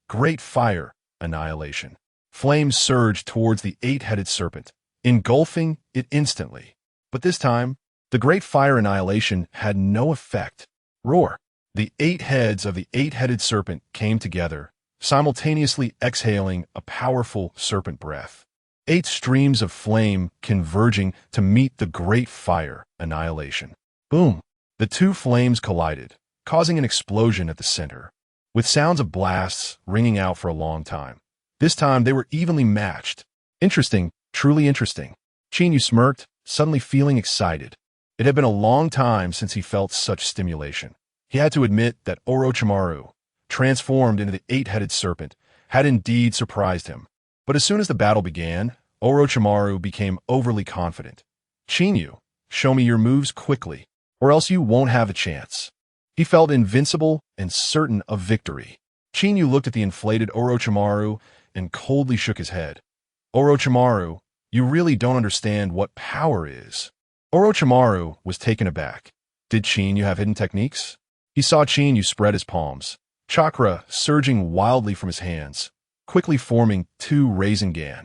Great fire, annihilation. Flames surged towards the 8-headed serpent, engulfing it instantly. But this time, the great fire annihilation had no effect. Roar! The 8 heads of the 8-headed serpent came together, simultaneously exhaling a powerful serpent breath. 8 streams of flame converging to meet the great fire annihilation. Boom! The 2 flames collided, causing an explosion at the center, with sounds of blasts ringing out for a long time. This time they were evenly matched. Interesting, truly interesting. Chinyu smirked, suddenly feeling excited. It had been a long time since he felt such stimulation. He had to admit that Orochimaru, transformed into the 8-headed serpent, had indeed surprised him. But as soon as the battle began, Orochimaru became overly confident. "Chinyu, show me your moves quickly, or else you won't have a chance." He felt invincible and certain of victory. Chinyu looked at the inflated Orochimaru and coldly shook his head. "Orochimaru, you really don't understand what power is." Orochimaru was taken aback. Did Chinyu have hidden techniques? He saw Chinyu spread his palms, chakra surging wildly from his hands, quickly forming 2 Rasengan.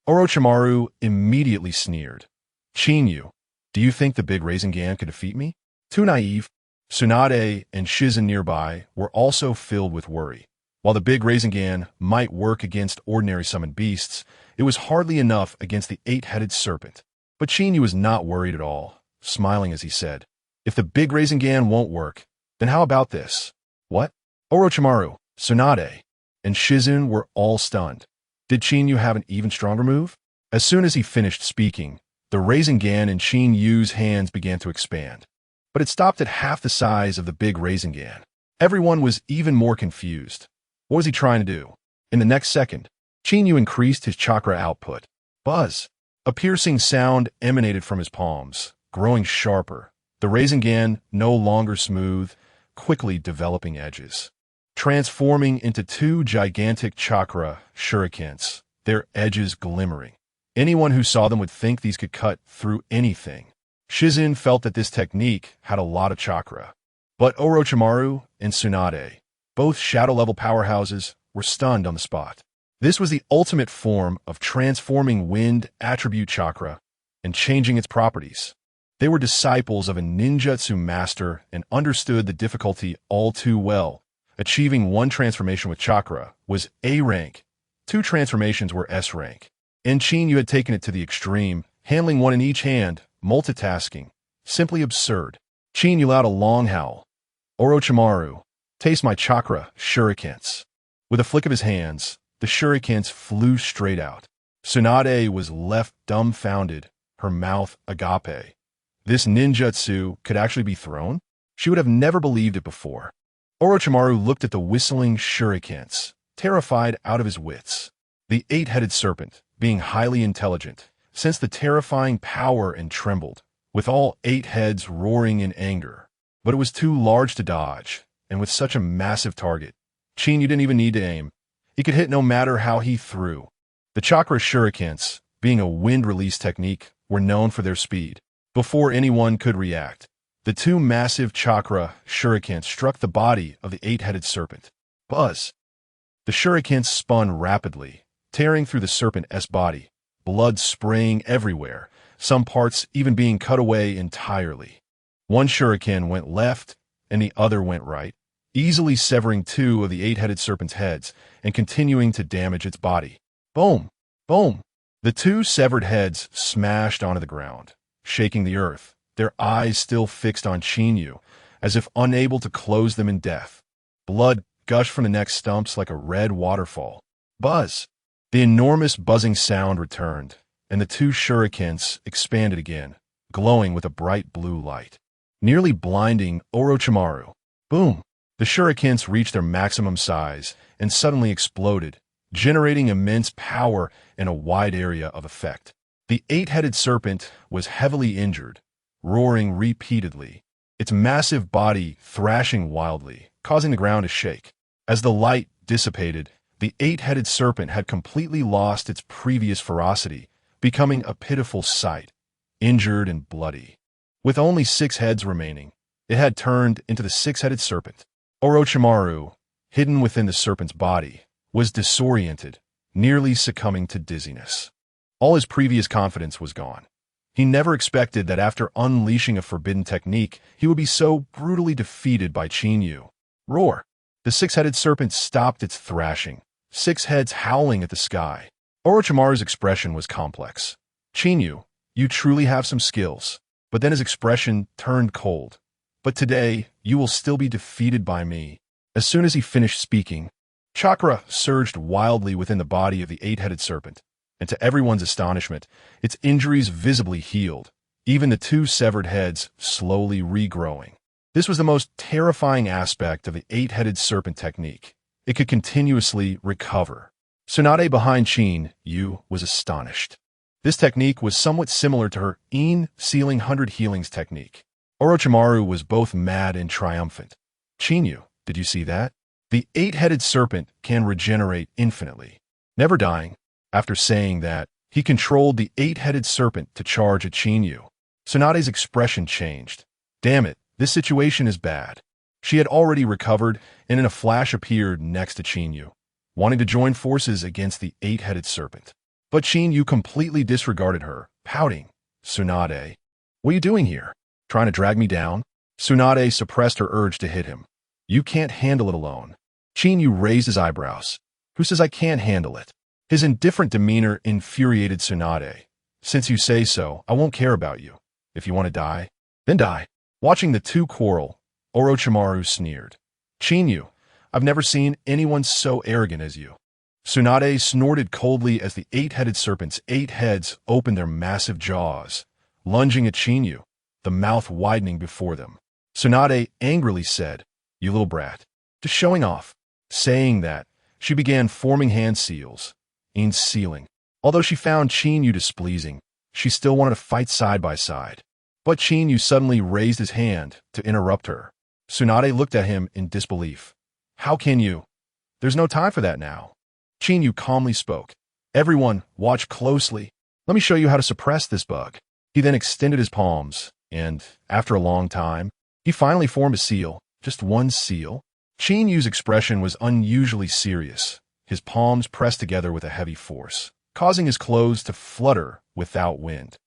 Orochimaru immediately sneered. "Chinyu, do you think the big Rasengan could defeat me? Too naive." Tsunade and Shizen nearby were also filled with worry. While the big Rasengan might work against ordinary summoned beasts, it was hardly enough against the 8-headed serpent. But Chinyu was not worried at all, smiling as he said, "If the big Rasengan won't work, then how about this?" "What?" Orochimaru, Tsunade, and Shizune were all stunned. Did Chinyu have an even stronger move? As soon as he finished speaking, the Rasengan in Chinyu's hands began to expand. But it stopped at half the size of the big Rasengan. Everyone was even more confused. What was he trying to do? In the next second, Chinyu increased his chakra output. Buzz! A piercing sound emanated from his palms, growing sharper. The Rasengan no longer smooth, quickly developing edges, transforming into two gigantic chakra shurikens, their edges glimmering. Anyone who saw them would think these could cut through anything. Shizune felt that this technique had a lot of chakra. But Orochimaru and Tsunade, both shadow-level powerhouses, were stunned on the spot. This was the ultimate form of transforming wind attribute chakra and changing its properties. They were disciples of a ninjutsu master and understood the difficulty all too well. Achieving one transformation with chakra was A rank, two transformations were S rank. And Chinyu had taken it to the extreme, handling one in each hand, multitasking. Simply absurd. Chinyu let out a long howl. "Orochimaru, taste my chakra shurikens." With a flick of his hands, the shurikens flew straight out. Tsunade was left dumbfounded, her mouth agape. This ninjutsu could actually be thrown? She would have never believed it before. Orochimaru looked at the whistling shurikens, terrified out of his wits. The eight-headed serpent, being highly intelligent, sensed the terrifying power and trembled, with all 8 heads roaring in anger. But it was too large to dodge, and with such a massive target, Chinyu didn't even need to aim. He could hit no matter how he threw. The chakra shurikens, being a wind release technique, were known for their speed. Before anyone could react, the 2 massive chakra shurikens struck the body of the 8-headed serpent. Buzz! The shurikens spun rapidly, tearing through the serpent's body, blood spraying everywhere, some parts even being cut away entirely. One shuriken went left, and the other went right, easily severing 2 of the 8-headed serpent's heads and continuing to damage its body. Boom! Boom! The 2 severed heads smashed onto the ground, shaking the earth, their eyes still fixed on Chinyu, as if unable to close them in death. Blood gushed from the neck stumps like a red waterfall. Buzz! The enormous buzzing sound returned, and the 2 shurikens expanded again, glowing with a bright blue light, nearly blinding Orochimaru. Boom! The shurikens reached their maximum size and suddenly exploded, generating immense power in a wide area of effect. The 8-headed serpent was heavily injured, roaring repeatedly, its massive body thrashing wildly, causing the ground to shake. As the light dissipated, the 8-headed serpent had completely lost its previous ferocity, becoming a pitiful sight, injured and bloody. With only 6 heads remaining, it had turned into the 6-headed serpent. Orochimaru, hidden within the serpent's body, was disoriented, nearly succumbing to dizziness. All his previous confidence was gone. He never expected that after unleashing a forbidden technique, he would be so brutally defeated by Chinyu. Roar! The 6-headed serpent stopped its thrashing, 6 heads howling at the sky. Orochimaru's expression was complex. Chinyu, you truly have some skills. But then his expression turned cold. But today, you will still be defeated by me. As soon as he finished speaking, chakra surged wildly within the body of the 8-headed serpent, and to everyone's astonishment, its injuries visibly healed, even the 2 severed heads slowly regrowing. This was the most terrifying aspect of the 8-headed serpent technique. It could continuously recover. Tsunade behind Chinyu was astonished. This technique was somewhat similar to her sealing 100 healings technique. Orochimaru was both mad and triumphant. Chinyu, did you see that? The 8-headed serpent can regenerate infinitely, never dying. After saying that, he controlled the 8-headed serpent to charge at Chinyu. Tsunade's expression changed. Damn it, this situation is bad. She had already recovered and in a flash appeared next to Chinyu, wanting to join forces against the 8-headed serpent. But Chinyu completely disregarded her, pouting. Tsunade, what are you doing here? Trying to drag me down? Tsunade suppressed her urge to hit him. You can't handle it alone. Chinyu raised his eyebrows. Who says I can't handle it? His indifferent demeanor infuriated Tsunade. Since you say so, I won't care about you. If you want to die, then die. Watching the two quarrel, Orochimaru sneered. Chinyu, I've never seen anyone so arrogant as you. Tsunade snorted coldly as the eight-headed serpent's 8 heads opened their massive jaws, lunging at Chinyu, the mouth widening before them. Tsunade angrily said, "You little brat. Just showing off." Saying that, she began forming hand seals, in sealing. Although she found Chinyu displeasing, she still wanted to fight side by side. But Chinyu suddenly raised his hand to interrupt her. Tsunade looked at him in disbelief. "How can you? There's no time for that now." Chinyu calmly spoke. "Everyone, watch closely. Let me show you how to suppress this bug." He then extended his palms, and, after a long time, he finally formed a seal, just one seal. Chinyu's expression was unusually serious, his palms pressed together with a heavy force, causing his clothes to flutter without wind.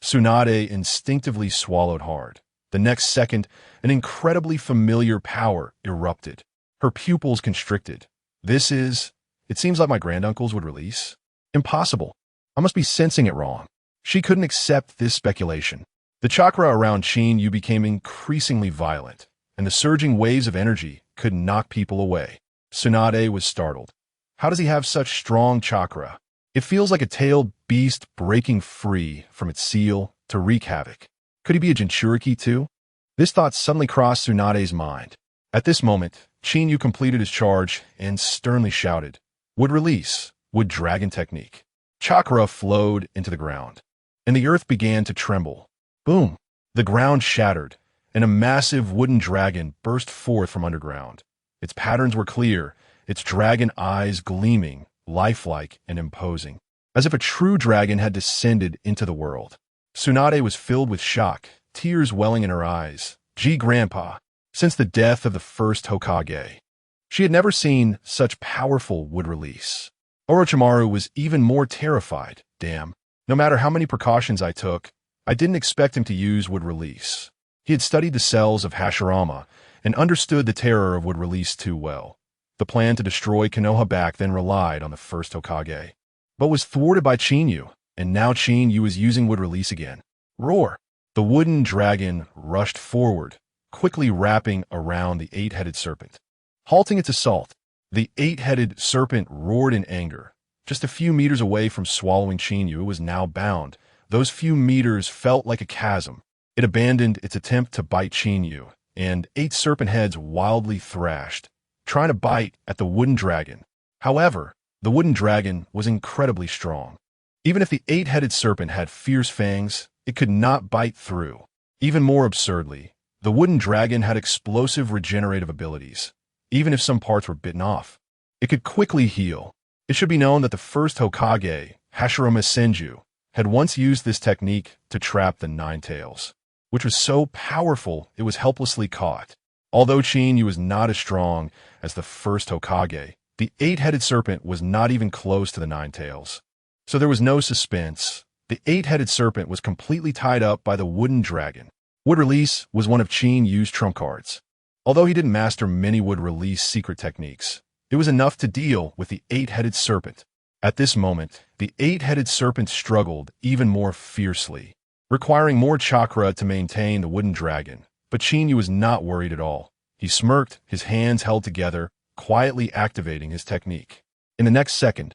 Tsunade instinctively swallowed hard. The next second, an incredibly familiar power erupted. Her pupils constricted. It seems like my granduncles would release. Impossible. I must be sensing it wrong. She couldn't accept this speculation. The chakra around Chinyu became increasingly violent, and the surging waves of energy could knock people away. Tsunade was startled. How does he have such strong chakra? It feels like a tailed beast breaking free from its seal to wreak havoc. Could he be a Jinchuriki too? This thought suddenly crossed Tsunade's mind. At this moment, Chinyu completed his charge and sternly shouted, "Would release, would dragon technique." Chakra flowed into the ground, and the earth began to tremble. Boom! The ground shattered, and a massive wooden dragon burst forth from underground. Its patterns were clear, its dragon eyes gleaming, lifelike and imposing, as if a true dragon had descended into the world. Tsunade was filled with shock, tears welling in her eyes. Gee, Grandpa! Since the death of the first Hokage, she had never seen such powerful wood release. Orochimaru was even more terrified. Damn. No matter how many precautions I took, I didn't expect him to use wood release. He had studied the cells of Hashirama and understood the terror of wood release too well. The plan to destroy Konoha back then relied on the first Hokage, but was thwarted by Chinyu, and now Chinyu was using wood release again. Roar! The wooden dragon rushed forward, quickly wrapping around the 8-headed serpent. Halting its assault, the 8-headed serpent roared in anger. Just a few meters away from swallowing Chinyu, it was now bound. Those few meters felt like a chasm. It abandoned its attempt to bite Chinyu, and 8 serpent heads wildly thrashed, trying to bite at the wooden dragon. However, the wooden dragon was incredibly strong. Even if the 8-headed serpent had fierce fangs, it could not bite through. Even more absurdly, the wooden dragon had explosive regenerative abilities. Even if some parts were bitten off, it could quickly heal. It should be known that the first Hokage, Hashirama Senju, had once used this technique to trap the Nine Tails, which was so powerful it was helplessly caught. Although Chinyu was not as strong as the first Hokage, the 8-headed serpent was not even close to the Nine Tails. So there was no suspense. The 8-headed serpent was completely tied up by the wooden dragon. Wood release was one of Chinyu's trump cards. Although he didn't master many wood release secret techniques, it was enough to deal with the 8-headed serpent. At this moment, the 8-headed serpent struggled even more fiercely, requiring more chakra to maintain the wooden dragon. But Chinyu was not worried at all. He smirked, his hands held together, quietly activating his technique. In the next second,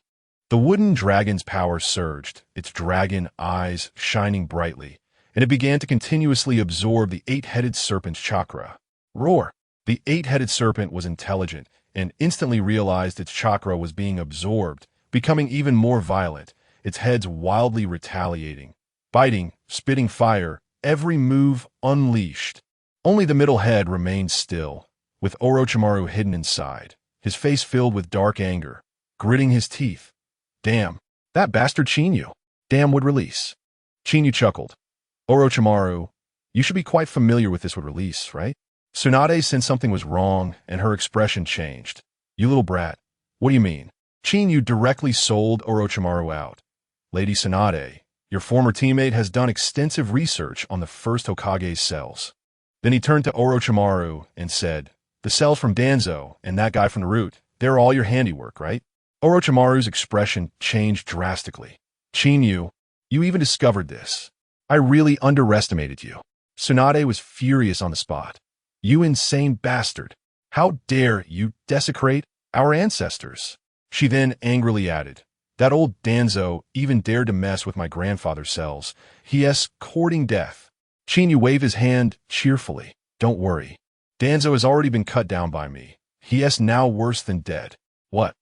the wooden dragon's power surged, its dragon eyes shining brightly, and it began to continuously absorb the 8-headed serpent's chakra. Roar! The 8-headed serpent was intelligent and instantly realized its chakra was being absorbed, becoming even more violent, its heads wildly retaliating, biting, spitting fire, every move unleashed. Only the middle head remained still, with Orochimaru hidden inside, his face filled with dark anger, gritting his teeth. Damn, that bastard Chinyu. Damn would release. Chinyu chuckled. Orochimaru, you should be quite familiar with this would release, right? Tsunade sensed something was wrong, and her expression changed. You little brat. What do you mean? Chinyu directly sold Orochimaru out. Lady Tsunade, your former teammate has done extensive research on the first Hokage's cells. Then he turned to Orochimaru and said, the cells from Danzo and that guy from the root, they're all your handiwork, right? Orochimaru's expression changed drastically. Chinyu, You even discovered this. I really underestimated you. Tsunade was furious on the spot. You insane bastard. How dare you desecrate our ancestors? She then angrily added, that old Danzo even dared to mess with my grandfather's cells. He is courting death. Qinyu waved his hand cheerfully. Don't worry. Danzo has already been cut down by me. He is now worse than dead. What?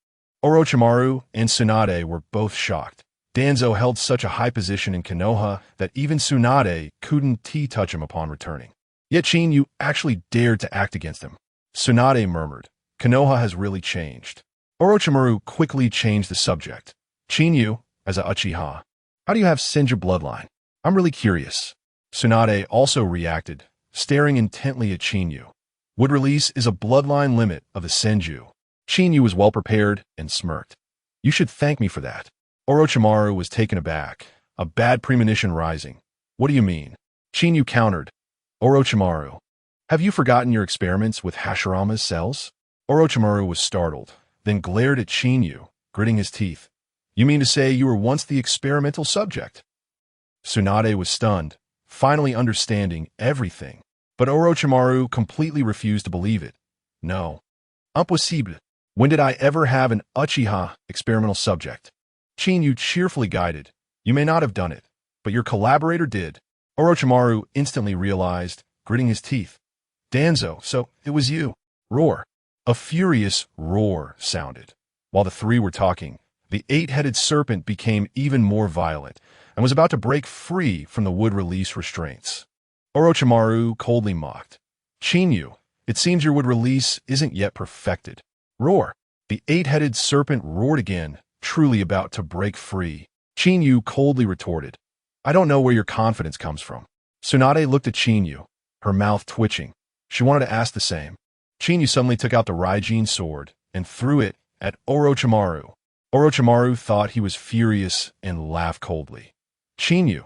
Orochimaru and Tsunade were both shocked. Danzo held such a high position in Konoha that even Tsunade couldn't touch him upon returning. Yet Qinyu actually dared to act against him. Tsunade murmured, Konoha has really changed. Orochimaru quickly changed the subject. Qinyu, as a Uchiha, how do you have Senju bloodline? I'm really curious. Tsunade also reacted, staring intently at Qinyu. Wood release is a bloodline limit of the Senju. Qinyu was well prepared and smirked. You should thank me for that. Orochimaru was taken aback, a bad premonition rising. What do you mean? Qinyu countered. Orochimaru, have you forgotten your experiments with Hashirama's cells? Orochimaru was startled, then glared at Qinyu, gritting his teeth. You mean to say you were once the experimental subject? Tsunade was stunned, finally understanding everything. But Orochimaru completely refused to believe it. No. Impossible. When did I ever have an Uchiha experimental subject? Qinyu cheerfully guided. You may not have done it, but your collaborator did. Orochimaru instantly realized, gritting his teeth. Danzo, so it was you. Roar. A furious roar sounded. While the three were talking, the eight-headed serpent became even more violent and was about to break free from the wood release restraints. Orochimaru coldly mocked. Qinyu, it seems your wood release isn't yet perfected. Roar. The eight-headed serpent roared again, truly about to break free. Qinyu coldly retorted, I don't know where your confidence comes from. Tsunade looked at Qinyu, her mouth twitching. She wanted to ask the same. Qinyu suddenly took out the Raijin sword and threw it at Orochimaru. Orochimaru thought he was furious and laughed coldly. Qinyu,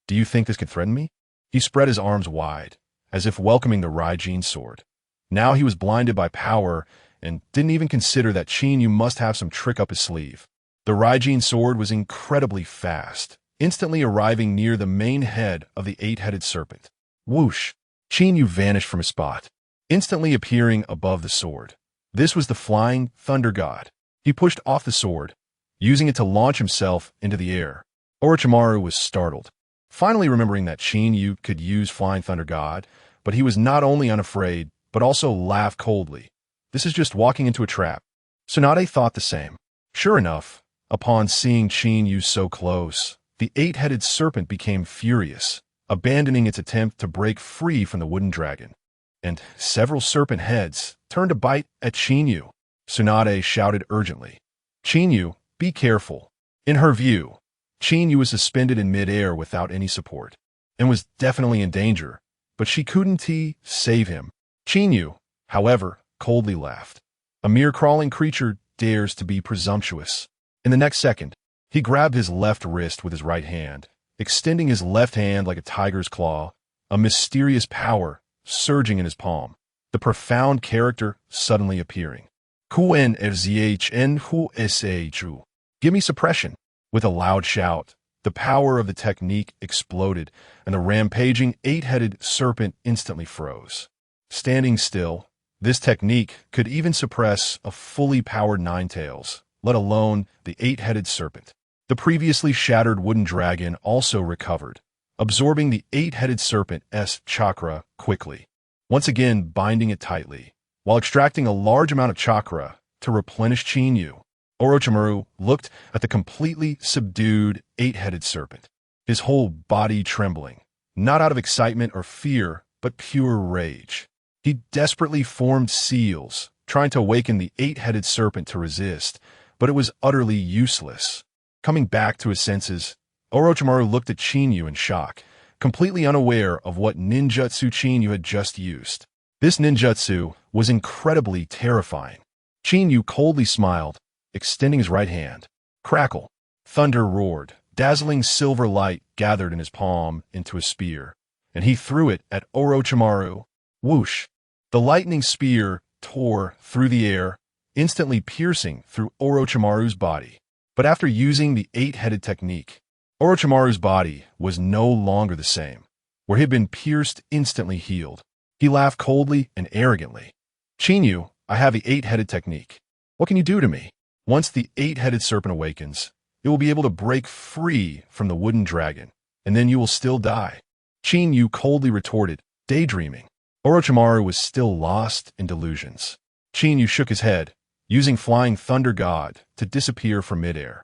do you think this can threaten me? He spread his arms wide, as if welcoming the Raijin sword. Now he was blinded by power and didn't even consider that Qinyu must have some trick up his sleeve. The Raijin sword was incredibly fast, instantly arriving near the main head of the eight-headed serpent. Whoosh! Qinyu vanished from his spot, instantly appearing above the sword. This was the flying thunder god. He pushed off the sword, using it to launch himself into the air. Orochimaru was startled, finally remembering that Qinyu could use flying thunder god, but he was not only unafraid, but also laughed coldly. This is just walking into a trap. Tsunade thought the same. Sure enough, upon seeing Qinyu so close, the eight-headed serpent became furious, abandoning its attempt to break free from the wooden dragon. And several serpent heads turned to bite at Qinyu. Tsunade shouted urgently, Qinyu, be careful. In her view, Qinyu was suspended in midair without any support, and was definitely in danger, but she couldn't save him. Qinyu, however, coldly laughed. A mere crawling creature dares to be presumptuous. In the next second, he grabbed his left wrist with his right hand, extending his left hand like a tiger's claw, a mysterious power surging in his palm, the profound character suddenly appearing. Qinyu'sSign-In. Give me suppression. With a loud shout, the power of the technique exploded, and the rampaging eight-headed serpent instantly froze. Standing still, this technique could even suppress a fully powered Ninetales, let alone the eight-headed serpent. The previously shattered wooden dragon also recovered, absorbing the eight-headed serpent's chakra quickly, once again binding it tightly, while extracting a large amount of chakra to replenish Qinyu. Orochimaru looked at the completely subdued eight-headed serpent, his whole body trembling, not out of excitement or fear, but pure rage. He desperately formed seals, trying to awaken the eight-headed serpent to resist, but it was utterly useless. Coming back to his senses, Orochimaru looked at Qinyu in shock, completely unaware of what ninjutsu Qinyu had just used. This ninjutsu was incredibly terrifying. Qinyu coldly smiled, extending his right hand. Crackle. Thunder roared. Dazzling silver light gathered in his palm into a spear, and he threw it at Orochimaru. Whoosh. The lightning spear tore through the air, instantly piercing through Orochimaru's body. But after using the eight-headed technique, Orochimaru's body was no longer the same. Where he had been pierced, instantly healed. He laughed coldly and arrogantly. Chinyu, I have the eight-headed technique. What can you do to me? Once the eight-headed serpent awakens, it will be able to break free from the wooden dragon, and then you will still die. Chinyu coldly retorted, daydreaming. Orochimaru was still lost in delusions. Chinyu shook his head, using Flying Thunder God to disappear from midair,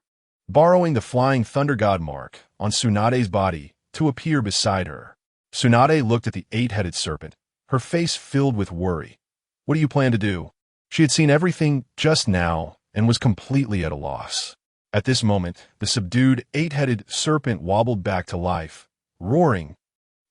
borrowing the Flying Thunder God mark on Tsunade's body to appear beside her. Tsunade looked at the eight-headed serpent, her face filled with worry. What do you plan to do? She had seen everything just now and was completely at a loss. At this moment, the subdued eight-headed serpent wobbled back to life, roaring.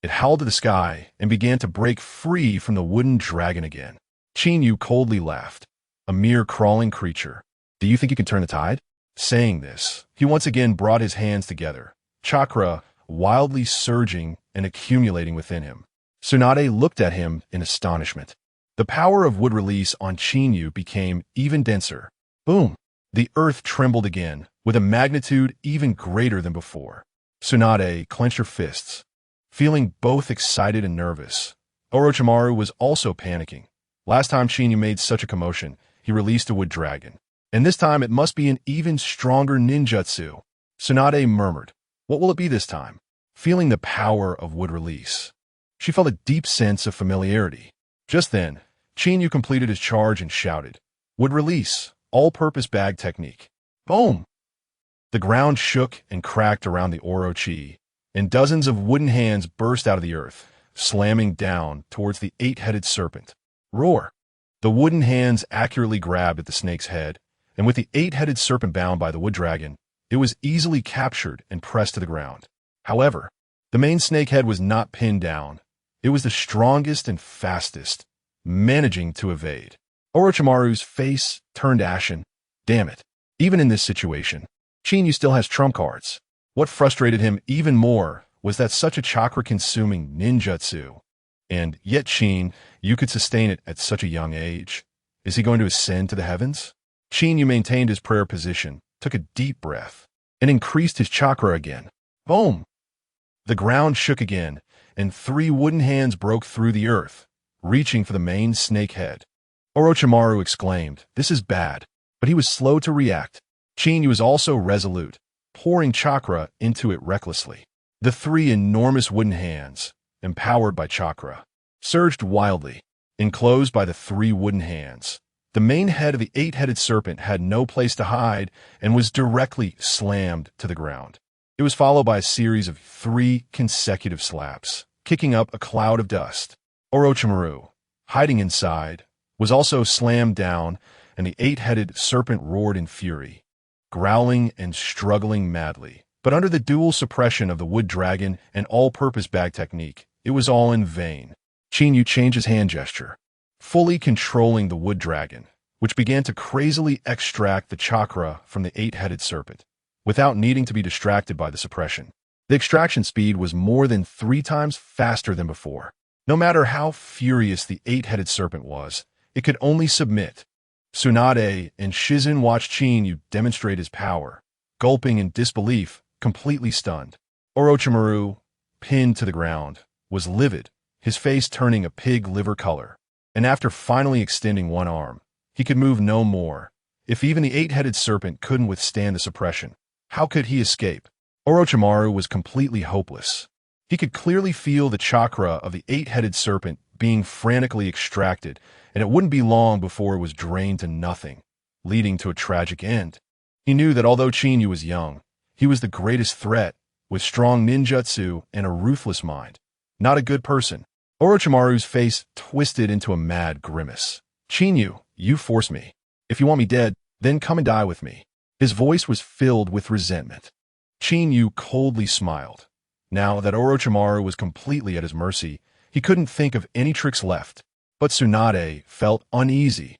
It howled to the sky and began to break free from the wooden dragon again. Chinyu coldly laughed. A mere crawling creature. Do you think you can turn the tide? Saying this, he once again brought his hands together, chakra wildly surging and accumulating within him. Tsunade looked at him in astonishment. The power of wood release on Chinyu became even denser. Boom! The earth trembled again, with a magnitude even greater than before. Tsunade clenched her fists, feeling both excited and nervous. Orochimaru was also panicking. Last time Chinyu made such a commotion, he released a wood dragon. And this time it must be an even stronger ninjutsu. Tsunade murmured, what will it be this time? Feeling the power of wood release, she felt a deep sense of familiarity. Just then, Chinyu completed his charge and shouted, wood release, all-purpose bag technique. Boom! The ground shook and cracked around the Orochi, and dozens of wooden hands burst out of the earth, slamming down towards the eight-headed serpent. Roar! The wooden hands accurately grabbed at the snake's head, and with the eight-headed serpent bound by the wood dragon, it was easily captured and pressed to the ground. However, the main snake head was not pinned down. It was the strongest and fastest, managing to evade. Orochimaru's face turned ashen. Damn it. Even in this situation, Chinyu still has trump cards. What frustrated him even more was that such a chakra-consuming ninjutsu, and yet you could sustain it at such a young age. Is he going to ascend to the heavens? Chinyu maintained his prayer position, took a deep breath, and increased his chakra again. Boom! The ground shook again, and 3 wooden hands broke through the earth, reaching for the main snake head. Orochimaru exclaimed, this is bad, but he was slow to react. Chinyu was also resolute, pouring chakra into it recklessly. The 3 enormous wooden hands, empowered by chakra, surged wildly, enclosed by the 3 wooden hands. The main head of the eight-headed serpent had no place to hide and was directly slammed to the ground. It was followed by a series of 3 consecutive slaps, kicking up a cloud of dust. Orochimaru, hiding inside, was also slammed down, and the eight-headed serpent roared in fury, growling and struggling madly. But under the dual suppression of the wood dragon and all-purpose bag technique, it was all in vain. Chinyu changed his hand gesture, fully controlling the wood dragon, which began to crazily extract the chakra from the eight-headed serpent, without needing to be distracted by the suppression. The extraction speed was more than 3 times faster than before. No matter how furious the eight-headed serpent was, it could only submit. Tsunade and Shizen watched Chinyu demonstrate his power, gulping in disbelief, completely stunned. Orochimaru, pinned to the ground, was livid, his face turning a pig liver color. And after finally extending one arm, he could move no more. If even the eight-headed serpent couldn't withstand the suppression, how could he escape? Orochimaru was completely hopeless. He could clearly feel the chakra of the eight-headed serpent being frantically extracted, and it wouldn't be long before it was drained to nothing, leading to a tragic end. He knew that although Chinyu was young, he was the greatest threat, with strong ninjutsu and a ruthless mind. Not a good person. Orochimaru's face twisted into a mad grimace. Chinyu, you forced me. If you want me dead, then come and die with me. His voice was filled with resentment. Chinyu coldly smiled. Now that Orochimaru was completely at his mercy, he couldn't think of any tricks left. But Tsunade felt uneasy.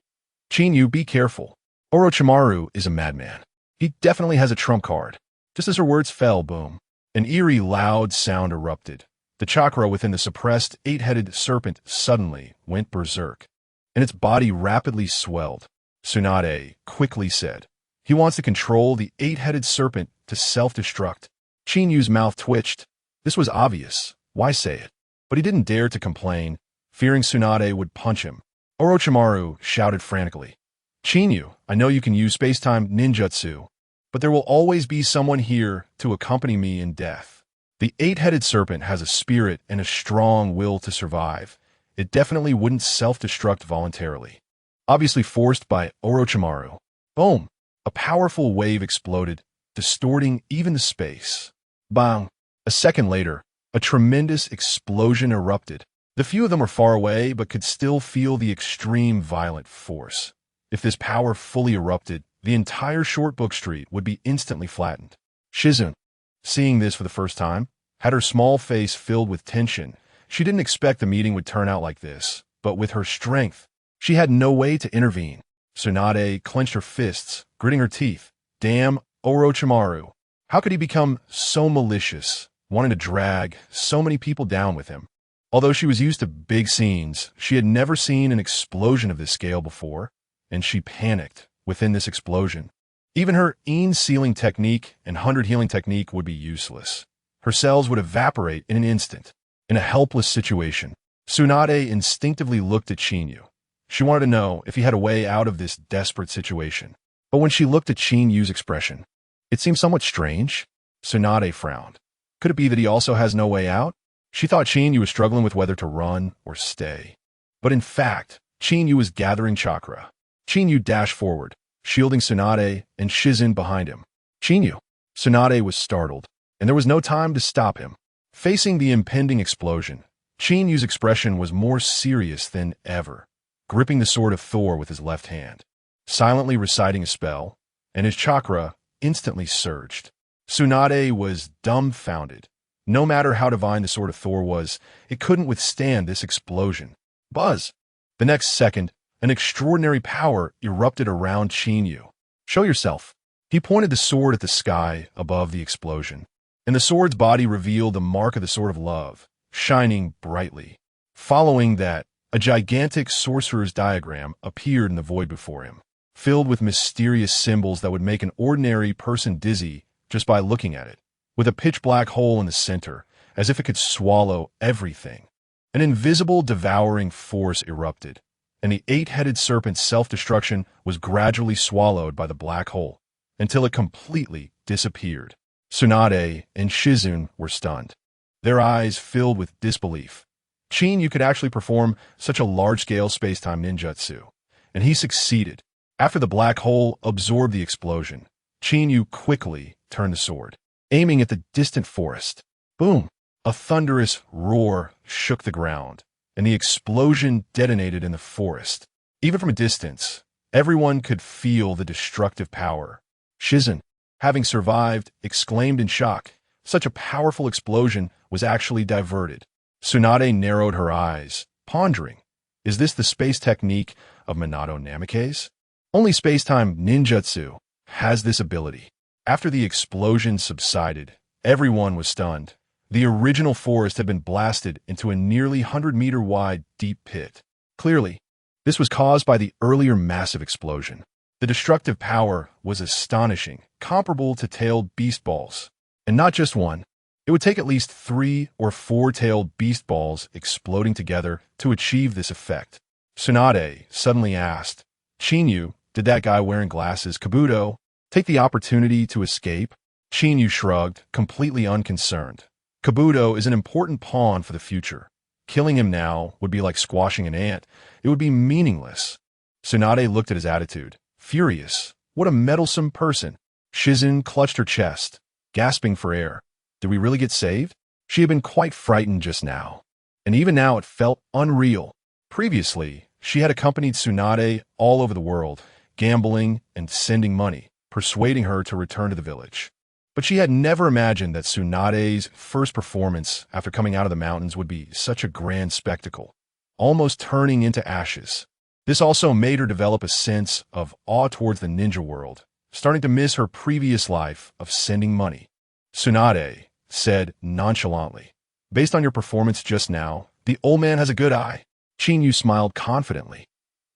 Chinyu, be careful. Orochimaru is a madman. He definitely has a trump card. Just as her words fell, boom, an eerie loud sound erupted. The chakra within the suppressed eight-headed serpent suddenly went berserk, and its body rapidly swelled. Tsunade quickly said, he wants to control the eight-headed serpent to self-destruct. Qinyu's mouth twitched. This was obvious. Why say it? But he didn't dare to complain, fearing Tsunade would punch him. Orochimaru shouted frantically. Qinyu, I know you can use space-time ninjutsu, but there will always be someone here to accompany me in death. The eight-headed serpent has a spirit and a strong will to survive. It definitely wouldn't self-destruct voluntarily. Obviously forced by Orochimaru. Boom! A powerful wave exploded, distorting even the space. Bang! A second later, a tremendous explosion erupted. The few of them were far away, but could still feel the extreme violent force. If this power fully erupted, the entire short book street would be instantly flattened. Shizune, seeing this for the first time, had her small face filled with tension. She didn't expect the meeting would turn out like this, but with her strength, she had no way to intervene. Tsunade clenched her fists, gritting her teeth. Damn Orochimaru. How could he become so malicious, wanting to drag so many people down with him? Although she was used to big scenes, she had never seen an explosion of this scale before, and she panicked within this explosion. Even her sealing technique and 100 healing technique would be useless. Her cells would evaporate in an instant. In a helpless situation, Tsunade instinctively looked at Qinyu. She wanted to know if he had a way out of this desperate situation. But when she looked at Qinyu's expression, it seemed somewhat strange. Tsunade frowned. Could it be that he also has no way out? She thought Qinyu was struggling with whether to run or stay. But in fact, Qinyu was gathering chakra. Qinyu dashed forward, shielding Tsunade and Shizune behind him. Qinyu! Tsunade was startled, and there was no time to stop him. Facing the impending explosion, Qinyu's expression was more serious than ever, gripping the sword of Thor with his left hand, silently reciting a spell, and his chakra instantly surged. Tsunade was dumbfounded. No matter how divine the sword of Thor was, it couldn't withstand this explosion. Buzz! The next second, an extraordinary power erupted around Qinyu. Show yourself. He pointed the sword at the sky above the explosion, and the sword's body revealed the mark of the Sword of Love, shining brightly. Following that, a gigantic sorcerer's diagram appeared in the void before him, filled with mysterious symbols that would make an ordinary person dizzy just by looking at it, with a pitch-black hole in the center, as if it could swallow everything. An invisible devouring force erupted, and the eight-headed serpent's self-destruction was gradually swallowed by the black hole, until it completely disappeared. Tsunade and Shizune were stunned, their eyes filled with disbelief. Qinyu could actually perform such a large-scale space-time ninjutsu, and he succeeded. After the black hole absorbed the explosion, Qinyu quickly turned the sword, aiming at the distant forest. Boom! A thunderous roar shook the ground, and the explosion detonated in the forest. Even from a distance, everyone could feel the destructive power. Shizune, having survived, exclaimed in shock. Such a powerful explosion was actually diverted. Tsunade narrowed her eyes, pondering. Is this the space technique of Minato Namikaze? Only space-time ninjutsu has this ability. After the explosion subsided, everyone was stunned. The original forest had been blasted into a nearly 100-meter-wide deep pit. Clearly, this was caused by the earlier massive explosion. The destructive power was astonishing, comparable to tailed beast balls. And not just one. It would take at least 3 or 4 tailed beast balls exploding together to achieve this effect. Tsunade suddenly asked, Qinyu, did that guy wearing glasses, Kabuto, take the opportunity to escape? Qinyu shrugged, completely unconcerned. Kabuto is an important pawn for the future. Killing him now would be like squashing an ant. It would be meaningless. Tsunade looked at his attitude. Furious. What a meddlesome person. Shizune clutched her chest, gasping for air. Did we really get saved? She had been quite frightened just now, and even now it felt unreal. Previously, she had accompanied Tsunade all over the world, gambling and sending money, persuading her to return to the village. But she had never imagined that Tsunade's first performance after coming out of the mountains would be such a grand spectacle, almost turning into ashes. This also made her develop a sense of awe towards the ninja world, starting to miss her previous life of sending money. Tsunade said nonchalantly, based on your performance just now, the old man has a good eye. Qinyu smiled confidently.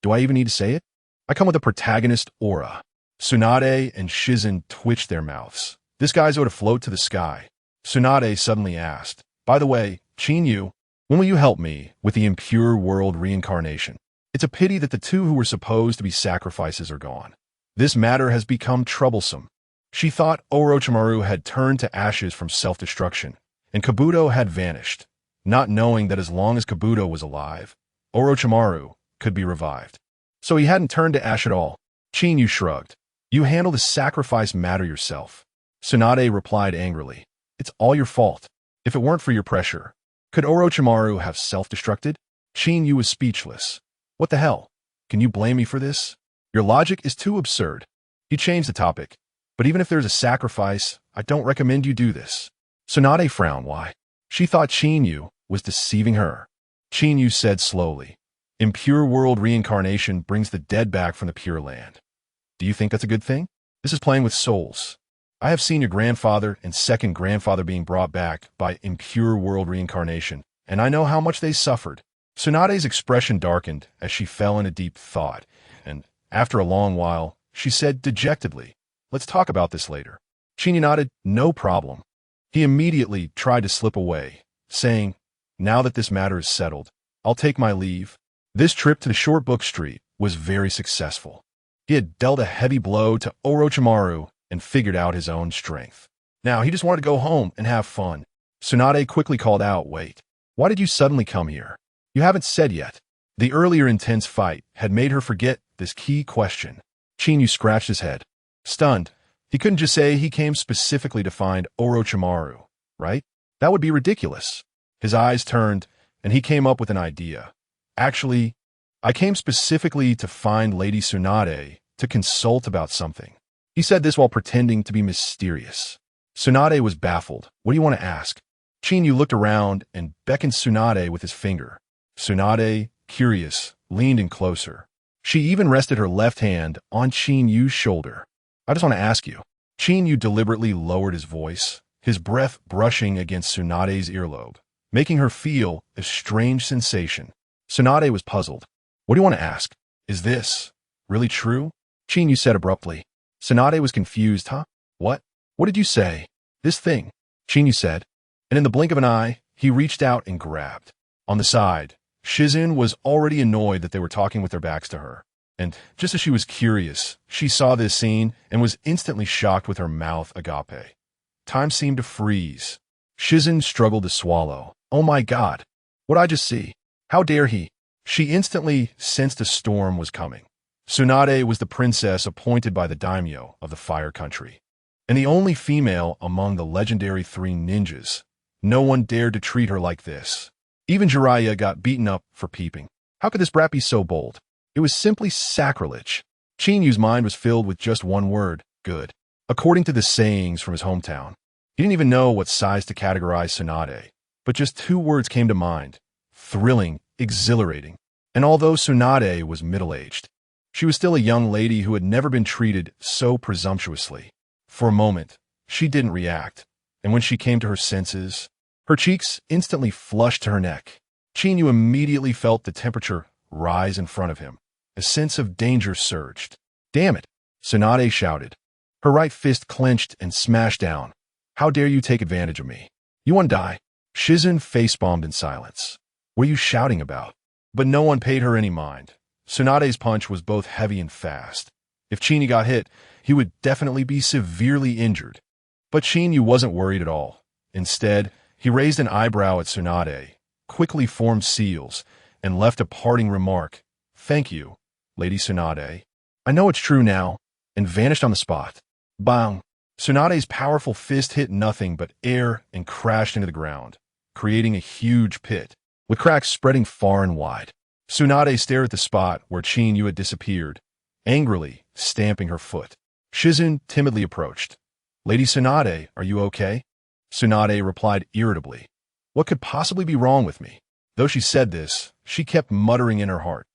Do I even need to say it? I come with a protagonist aura. Tsunade and Shizune twitched their mouths. This guy's owed to float to the sky. Tsunade suddenly asked. By the way, Qinyu, when will you help me with the impure world reincarnation? It's a pity that the two who were supposed to be sacrifices are gone. This matter has become troublesome. She thought Orochimaru had turned to ashes from self-destruction, and Kabuto had vanished, not knowing that as long as Kabuto was alive, Orochimaru could be revived. So he hadn't turned to ash at all. Qinyu shrugged. You handle the sacrifice matter yourself. Tsunade replied angrily. It's all your fault. If it weren't for your pressure, could Orochimaru have self-destructed? Qinyu was speechless. What the hell? Can you blame me for this? Your logic is too absurd. He changed the topic. But even if there's a sacrifice, I don't recommend you do this. Tsunade frowned. Why? She thought Qinyu was deceiving her. Qinyu said slowly, Impure world reincarnation brings the dead back from the Pure Land. Do you think that's a good thing? This is playing with souls. I have seen your grandfather and second grandfather being brought back by impure world reincarnation, and I know how much they suffered. Tsunade's expression darkened as she fell into deep thought, and after a long while, she said dejectedly, Let's talk about this later. Qinyu nodded, No problem. He immediately tried to slip away, saying, Now that this matter is settled, I'll take my leave. This trip to the short book street was very successful. He had dealt a heavy blow to Orochimaru and figured out his own strength. Now he just wanted to go home and have fun. Tsunade quickly called out, Wait, why did you suddenly come here? You haven't said yet. The earlier intense fight had made her forget this key question. Qinyu scratched his head. Stunned, he couldn't just say he came specifically to find Orochimaru, right? That would be ridiculous. His eyes turned, and he came up with an idea. Actually, I came specifically to find Lady Tsunade to consult about something. He said this while pretending to be mysterious. Tsunade was baffled. What do you want to ask? Qinyu looked around and beckoned Tsunade with his finger. Tsunade, curious, leaned in closer. She even rested her left hand on Qinyu's shoulder. I just want to ask you. Qinyu deliberately lowered his voice, his breath brushing against Tsunade's earlobe, making her feel a strange sensation. Tsunade was puzzled. What do you want to ask? Is this really true? Qinyu said abruptly. Tsunade was confused. Huh? What? What did you say? This thing, Qinyu said. And in the blink of an eye, he reached out and grabbed. On the side, Shizun was already annoyed that they were talking with their backs to her. And just as she was curious, she saw this scene and was instantly shocked with her mouth agape. Time seemed to freeze. Shizun struggled to swallow. Oh my God! What'd I just see? How dare he? She instantly sensed a storm was coming. Tsunade was the princess appointed by the daimyo of the Fire Country, and the only female among the legendary 3 ninjas. No one dared to treat her like this. Even Jiraiya got beaten up for peeping. How could this brat be so bold? It was simply sacrilege. Qinyu's mind was filled with just one word, good. According to the sayings from his hometown, he didn't even know what size to categorize Tsunade, but just 2 words came to mind, thrilling, exhilarating. And although Tsunade was middle-aged, she was still a young lady who had never been treated so presumptuously. For a moment, she didn't react, and when she came to her senses, her cheeks instantly flushed to her neck. Qinyu immediately felt the temperature rise in front of him. A sense of danger surged. Damn it, Tsunade shouted. Her right fist clenched and smashed down. How dare you take advantage of me? You want to die? Shizun face-bombed in silence. What are you shouting about? But no one paid her any mind. Tsunade's punch was both heavy and fast. If Qinyu got hit, he would definitely be severely injured. But Qinyu wasn't worried at all. Instead, he raised an eyebrow at Tsunade, quickly formed seals, and left a parting remark. Thank you, Lady Tsunade. I know it's true now, and vanished on the spot. Bang! Tsunade's powerful fist hit nothing but air and crashed into the ground, creating a huge pit, with cracks spreading far and wide. Tsunade stared at the spot where Qinyu had disappeared, angrily stamping her foot. Shizun timidly approached. Lady Tsunade, are you okay? Tsunade replied irritably. What could possibly be wrong with me? Though she said this, she kept muttering in her heart.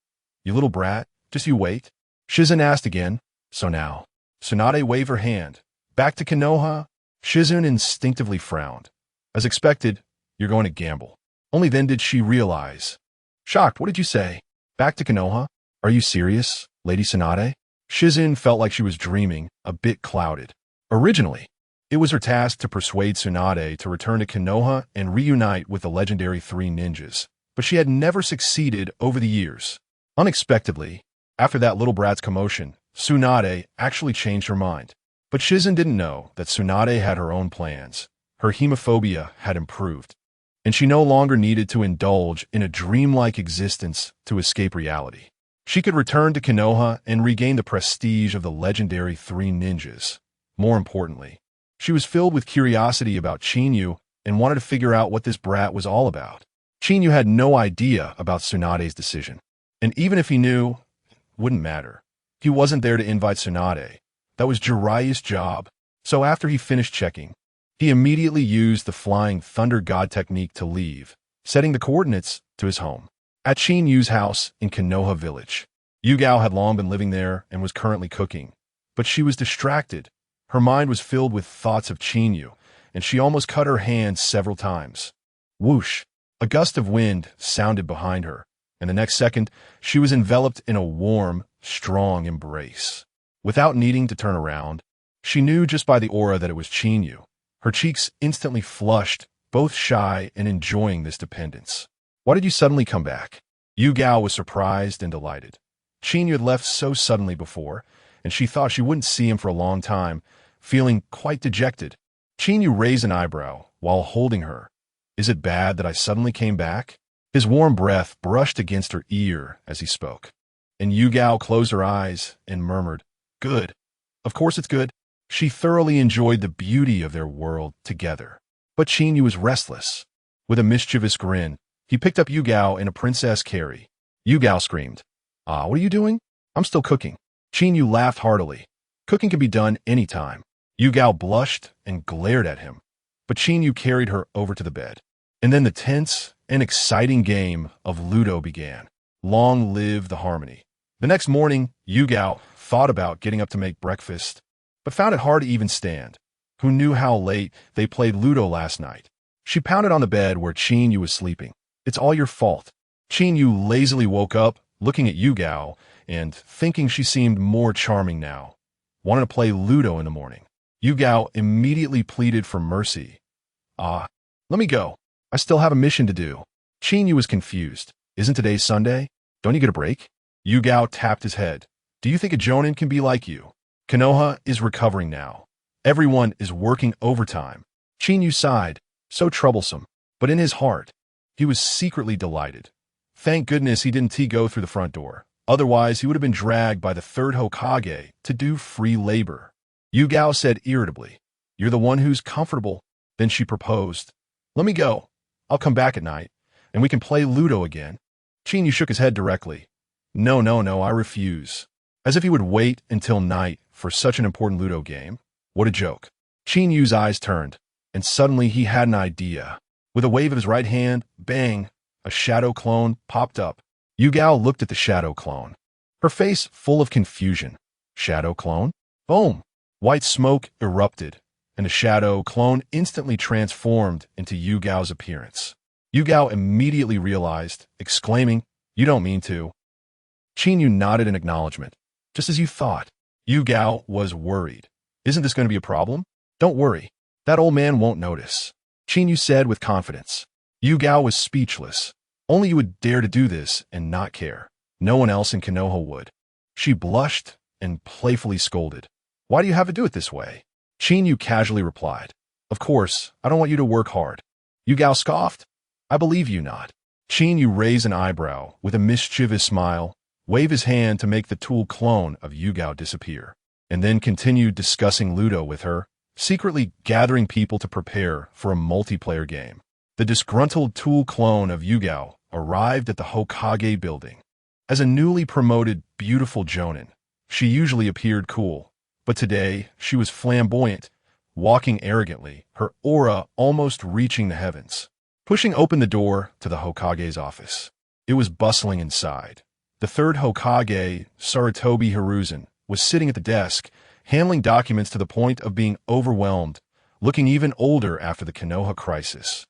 You little brat, just you wait. Shizun asked again. So now. Tsunade waved her hand. Back to Konoha? Shizun instinctively frowned. As expected, you're going to gamble. Only then did she realize. Shocked, what did you say? Back to Konoha? Are you serious, Lady Tsunade? Shizun felt like she was dreaming, a bit clouded. Originally, It was her task to persuade Tsunade to return to Konoha and reunite with the legendary three ninjas, but she had never succeeded over the years. Unexpectedly, after that little brat's commotion, Tsunade actually changed her mind. But Shizen didn't know that Tsunade had her own plans. Her hemophobia had improved, and she no longer needed to indulge in a dreamlike existence to escape reality. She could return to Konoha and regain the prestige of the legendary three ninjas. More importantly, she was filled with curiosity about Qinyu and wanted to figure out what this brat was all about. Qinyu had no idea about Tsunade's decision, and even if he knew, it wouldn't matter. He wasn't there to invite Tsunade. That was Jiraiya's job. So after he finished checking, he immediately used the Flying Thunder God technique to leave, setting the coordinates to his home. At Qinyu's house in Konoha village. Yugao had long been living there and was currently cooking, but she was distracted. Her mind was filled with thoughts of Qinyu, and she almost cut her hand several times. Whoosh! A gust of wind sounded behind her, and the next second, she was enveloped in a warm, strong embrace. Without needing to turn around, she knew just by the aura that it was Qinyu. Her cheeks instantly flushed, both shy and enjoying this dependence. Why did you suddenly come back? Yugao was surprised and delighted. Qinyu had left so suddenly before, and she thought she wouldn't see him for a long time, feeling quite dejected. Qinyu raised an eyebrow while holding her. Is it bad that I suddenly came back? His warm breath brushed against her ear as he spoke, and Yugao closed her eyes and murmured, "Good. Of course it's good." She thoroughly enjoyed the beauty of their world together. But Qinyu was restless. With a mischievous grin, he picked up Yugao in a princess carry. Yugao screamed, what are you doing? I'm still cooking." Qinyu laughed heartily. Cooking can be done anytime. Yugao blushed and glared at him, but Qinyu carried her over to the bed. And then the tense and exciting game of Ludo began. Long live the harmony. The next morning, Yugao thought about getting up to make breakfast, but found it hard to even stand. Who knew how late they played Ludo last night? She pounded on the bed where Qinyu was sleeping. "It's all your fault." Qinyu lazily woke up, looking at Yugao, and thinking she seemed more charming now. Wanted to play Ludo in the morning. Yugao immediately pleaded for mercy. Let me go. I still have a mission to do." Qinyu was confused. "Isn't today Sunday? Don't you get a break?" Yugao tapped his head. "Do you think a Jonin can be like you? Konoha is recovering now. Everyone is working overtime." Qinyu sighed. So troublesome. But in his heart, he was secretly delighted. Thank goodness he didn't go through the front door. Otherwise, he would have been dragged by the third Hokage to do free labor. Yugao said irritably, "You're the one who's comfortable." Then she proposed, "Let me go. I'll come back at night, and we can play Ludo again." Qinyu shook his head directly. No, I refuse." As if he would wait until night for such an important Ludo game. What a joke. Qinyu's eyes turned, and suddenly he had an idea. With a wave of his right hand, bang, a shadow clone popped up. Yugao looked at the shadow clone, her face full of confusion. Shadow clone? Boom! White smoke erupted, and the shadow clone instantly transformed into Yugao's appearance. Yugao immediately realized, exclaiming, "You don't mean to." Qinyu nodded in acknowledgement. "Just as you thought." Yugao was worried. "Isn't this going to be a problem?" "Don't worry. That old man won't notice," Qinyu said with confidence. Yugao was speechless. Only you would dare to do this and not care. No one else in Konoha would. She blushed and playfully scolded. "Why do you have to do it this way?" Qinyu casually replied, "Of course, I don't want you to work hard." Yugao scoffed. "I believe you not." Qinyu raised an eyebrow with a mischievous smile, waved his hand to make the tool clone of Yugao disappear, and then continued discussing Ludo with her, secretly gathering people to prepare for a multiplayer game. The disgruntled tool clone of Yugao arrived at the Hokage building. As a newly promoted beautiful Jonin, she usually appeared cool, but today she was flamboyant, walking arrogantly, her aura almost reaching the heavens. Pushing open the door to the Hokage's office, it was bustling inside. The third Hokage, Sarutobi Hiruzen, was sitting at the desk, handling documents to the point of being overwhelmed, looking even older after the Konoha crisis.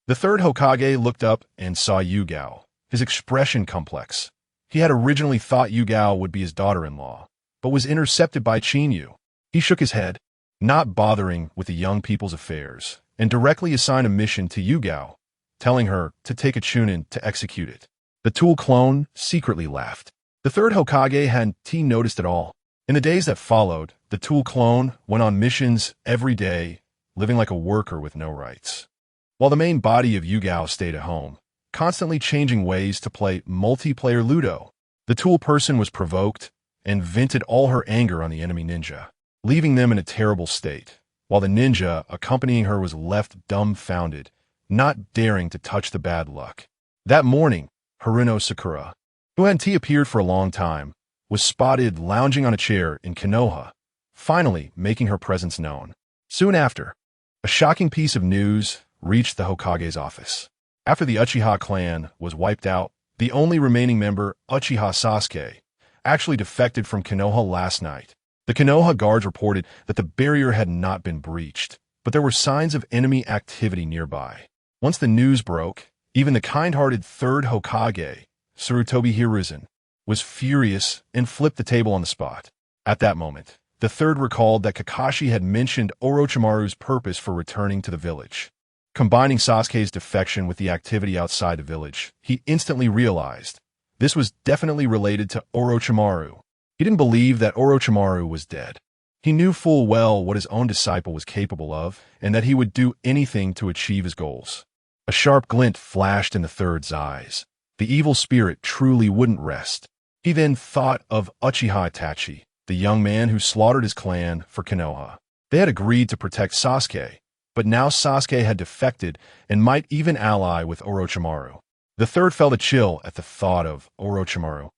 The third Hokage looked up and saw Yugao, his expression complex. He had originally thought Yugao would be his daughter-in-law, but was intercepted by Qinyu. He shook his head. not bothering with the young people's affairs, and directly assign a mission to Yugao, telling her to take a Chunin to execute it. The Tool clone secretly laughed. The third Hokage hadn't noticed at all. In the days that followed, the Tool clone went on missions every day, living like a worker with no rights, while the main body of Yugao stayed at home, constantly changing ways to play multiplayer Ludo. The Tool person was provoked and vented all her anger on the enemy ninja, leaving them in a terrible state, while the ninja accompanying her was left dumbfounded, not daring to touch the bad luck. That morning, Haruno Sakura, who hadn't appeared for a long time, was spotted lounging on a chair in Konoha, finally making her presence known. Soon after, a shocking piece of news reached the Hokage's office. After the Uchiha clan was wiped out, the only remaining member, Uchiha Sasuke, actually defected from Konoha last night. The Konoha guards reported that the barrier had not been breached, but there were signs of enemy activity nearby. Once the news broke, even the kind-hearted third Hokage, Sarutobi Hiruzen, was furious and flipped the table on the spot. At that moment, the third recalled that Kakashi had mentioned Orochimaru's purpose for returning to the village. Combining Sasuke's defection with the activity outside the village, he instantly realized this was definitely related to Orochimaru. He didn't believe that Orochimaru was dead. He knew full well what his own disciple was capable of, and that he would do anything to achieve his goals. A sharp glint flashed in the third's eyes. The evil spirit truly wouldn't rest. He then thought of Uchiha Itachi, the young man who slaughtered his clan for Konoha. They had agreed to protect Sasuke, but now Sasuke had defected and might even ally with Orochimaru. The third felt a chill at the thought of Orochimaru.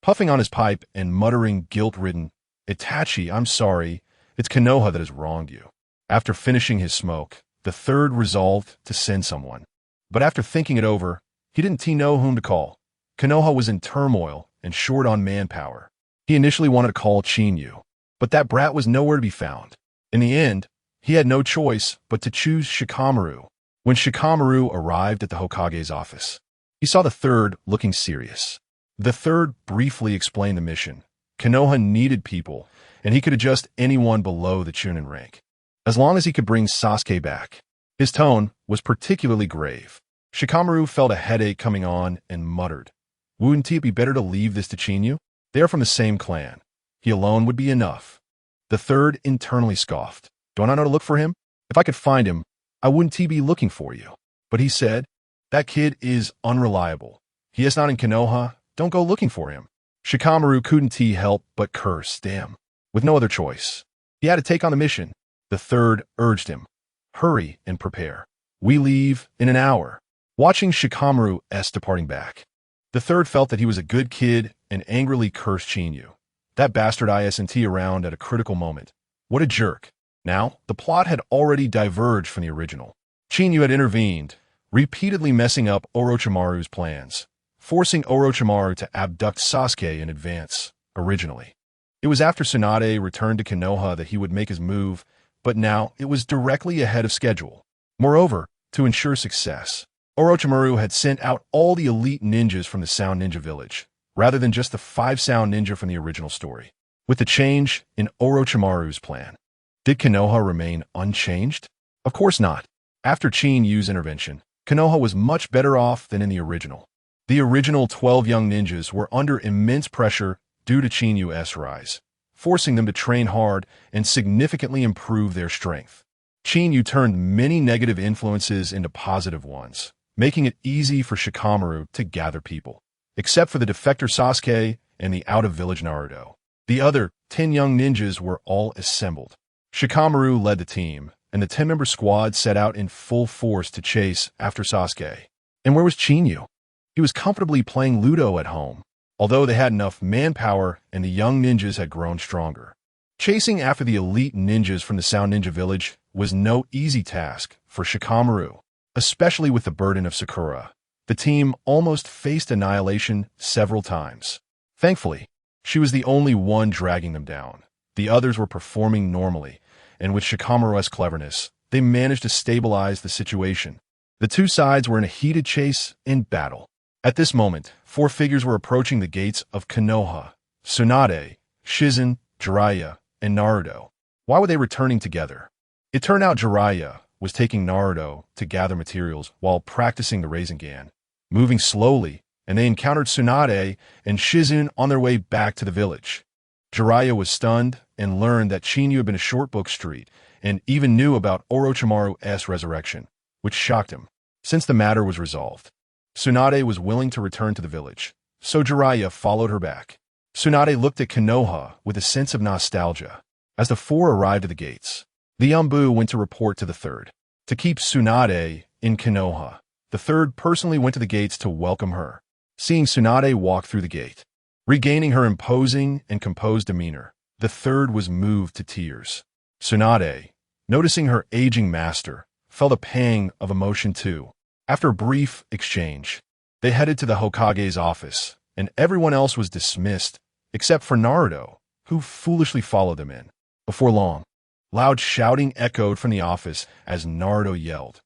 Puffing on his pipe and muttering guilt-ridden, "Itachi, I'm sorry, it's Konoha that has wronged you." After finishing his smoke, the third resolved to send someone. But after thinking it over, he didn't know whom to call. Konoha was in turmoil and short on manpower. He initially wanted to call Qinyu, but that brat was nowhere to be found. In the end, he had no choice but to choose Shikamaru. When Shikamaru arrived at the Hokage's office, he saw the third looking serious. The third briefly explained the mission. Konoha needed people, and he could adjust anyone below the Chunin rank, as long as he could bring Sasuke back. His tone was particularly grave. Shikamaru felt a headache coming on and muttered, "Wouldn't it be better to leave this to Qinyu? They are from the same clan. He alone would be enough." The third internally scoffed. "Don't I know to look for him? If I could find him, I wouldn't be looking for you." But he said, "That kid is unreliable. He is not in Konoha. Don't go looking for him." Shikamaru couldn't help but curse, damn. With no other choice, he had to take on the mission. The third urged him, "Hurry and prepare. We leave in an hour." Watching Shikamaru's departing back, the third felt that he was a good kid and angrily cursed Qinyu. That bastard isn't around at a critical moment. What a jerk. Now, the plot had already diverged from the original. Qinyu had intervened, repeatedly messing up Orochimaru's plans, forcing Orochimaru to abduct Sasuke in advance. Originally, it was after Tsunade returned to Konoha that he would make his move, but now it was directly ahead of schedule. Moreover, to ensure success, Orochimaru had sent out all the elite ninjas from the Sound Ninja village, rather than just the 5 Sound Ninja from the original story. With the change in Orochimaru's plan, did Konoha remain unchanged? Of course not. After Qinyu's intervention, Konoha was much better off than in the original. The original 12 young ninjas were under immense pressure due to Qinyu's rise, forcing them to train hard and significantly improve their strength. Qinyu turned many negative influences into positive ones, making it easy for Shikamaru to gather people. Except for the defector Sasuke and the out-of-village Naruto, the other 10 young ninjas were all assembled. Shikamaru led the team, and the 10-member squad set out in full force to chase after Sasuke. And where was Qinyu? He was comfortably playing Ludo at home, although they had enough manpower and the young ninjas had grown stronger. Chasing after the elite ninjas from the Sound Ninja village was no easy task for Shikamaru, especially with the burden of Sakura. The team almost faced annihilation several times. Thankfully, she was the only one dragging them down. The others were performing normally, and with Shikamaru's cleverness, they managed to stabilize the situation. The two sides were in a heated chase and battle. At this moment, 4 figures were approaching the gates of Konoha: Tsunade, Shizen, Jiraiya, and Naruto. Why were they returning together? It turned out Jiraiya was taking Naruto to gather materials while practicing the Rasengan, moving slowly, and they encountered Tsunade and Shizune on their way back to the village. Jiraiya was stunned and learned that Chinyu had been a short book street and even knew about Orochimaru's resurrection, which shocked him. Since the matter was resolved, Tsunade was willing to return to the village, so Jiraiya followed her back. Tsunade looked at Konoha with a sense of nostalgia. As the four arrived at the gates, the Yambu went to report to the third. To keep Tsunade in Konoha, the third personally went to the gates to welcome her. Seeing Tsunade walk through the gate, regaining her imposing and composed demeanor, the third was moved to tears. Tsunade, noticing her aging master, felt a pang of emotion too. After a brief exchange, they headed to the Hokage's office, and everyone else was dismissed, except for Naruto, who foolishly followed them in. Before long, loud shouting echoed from the office as Naruto yelled,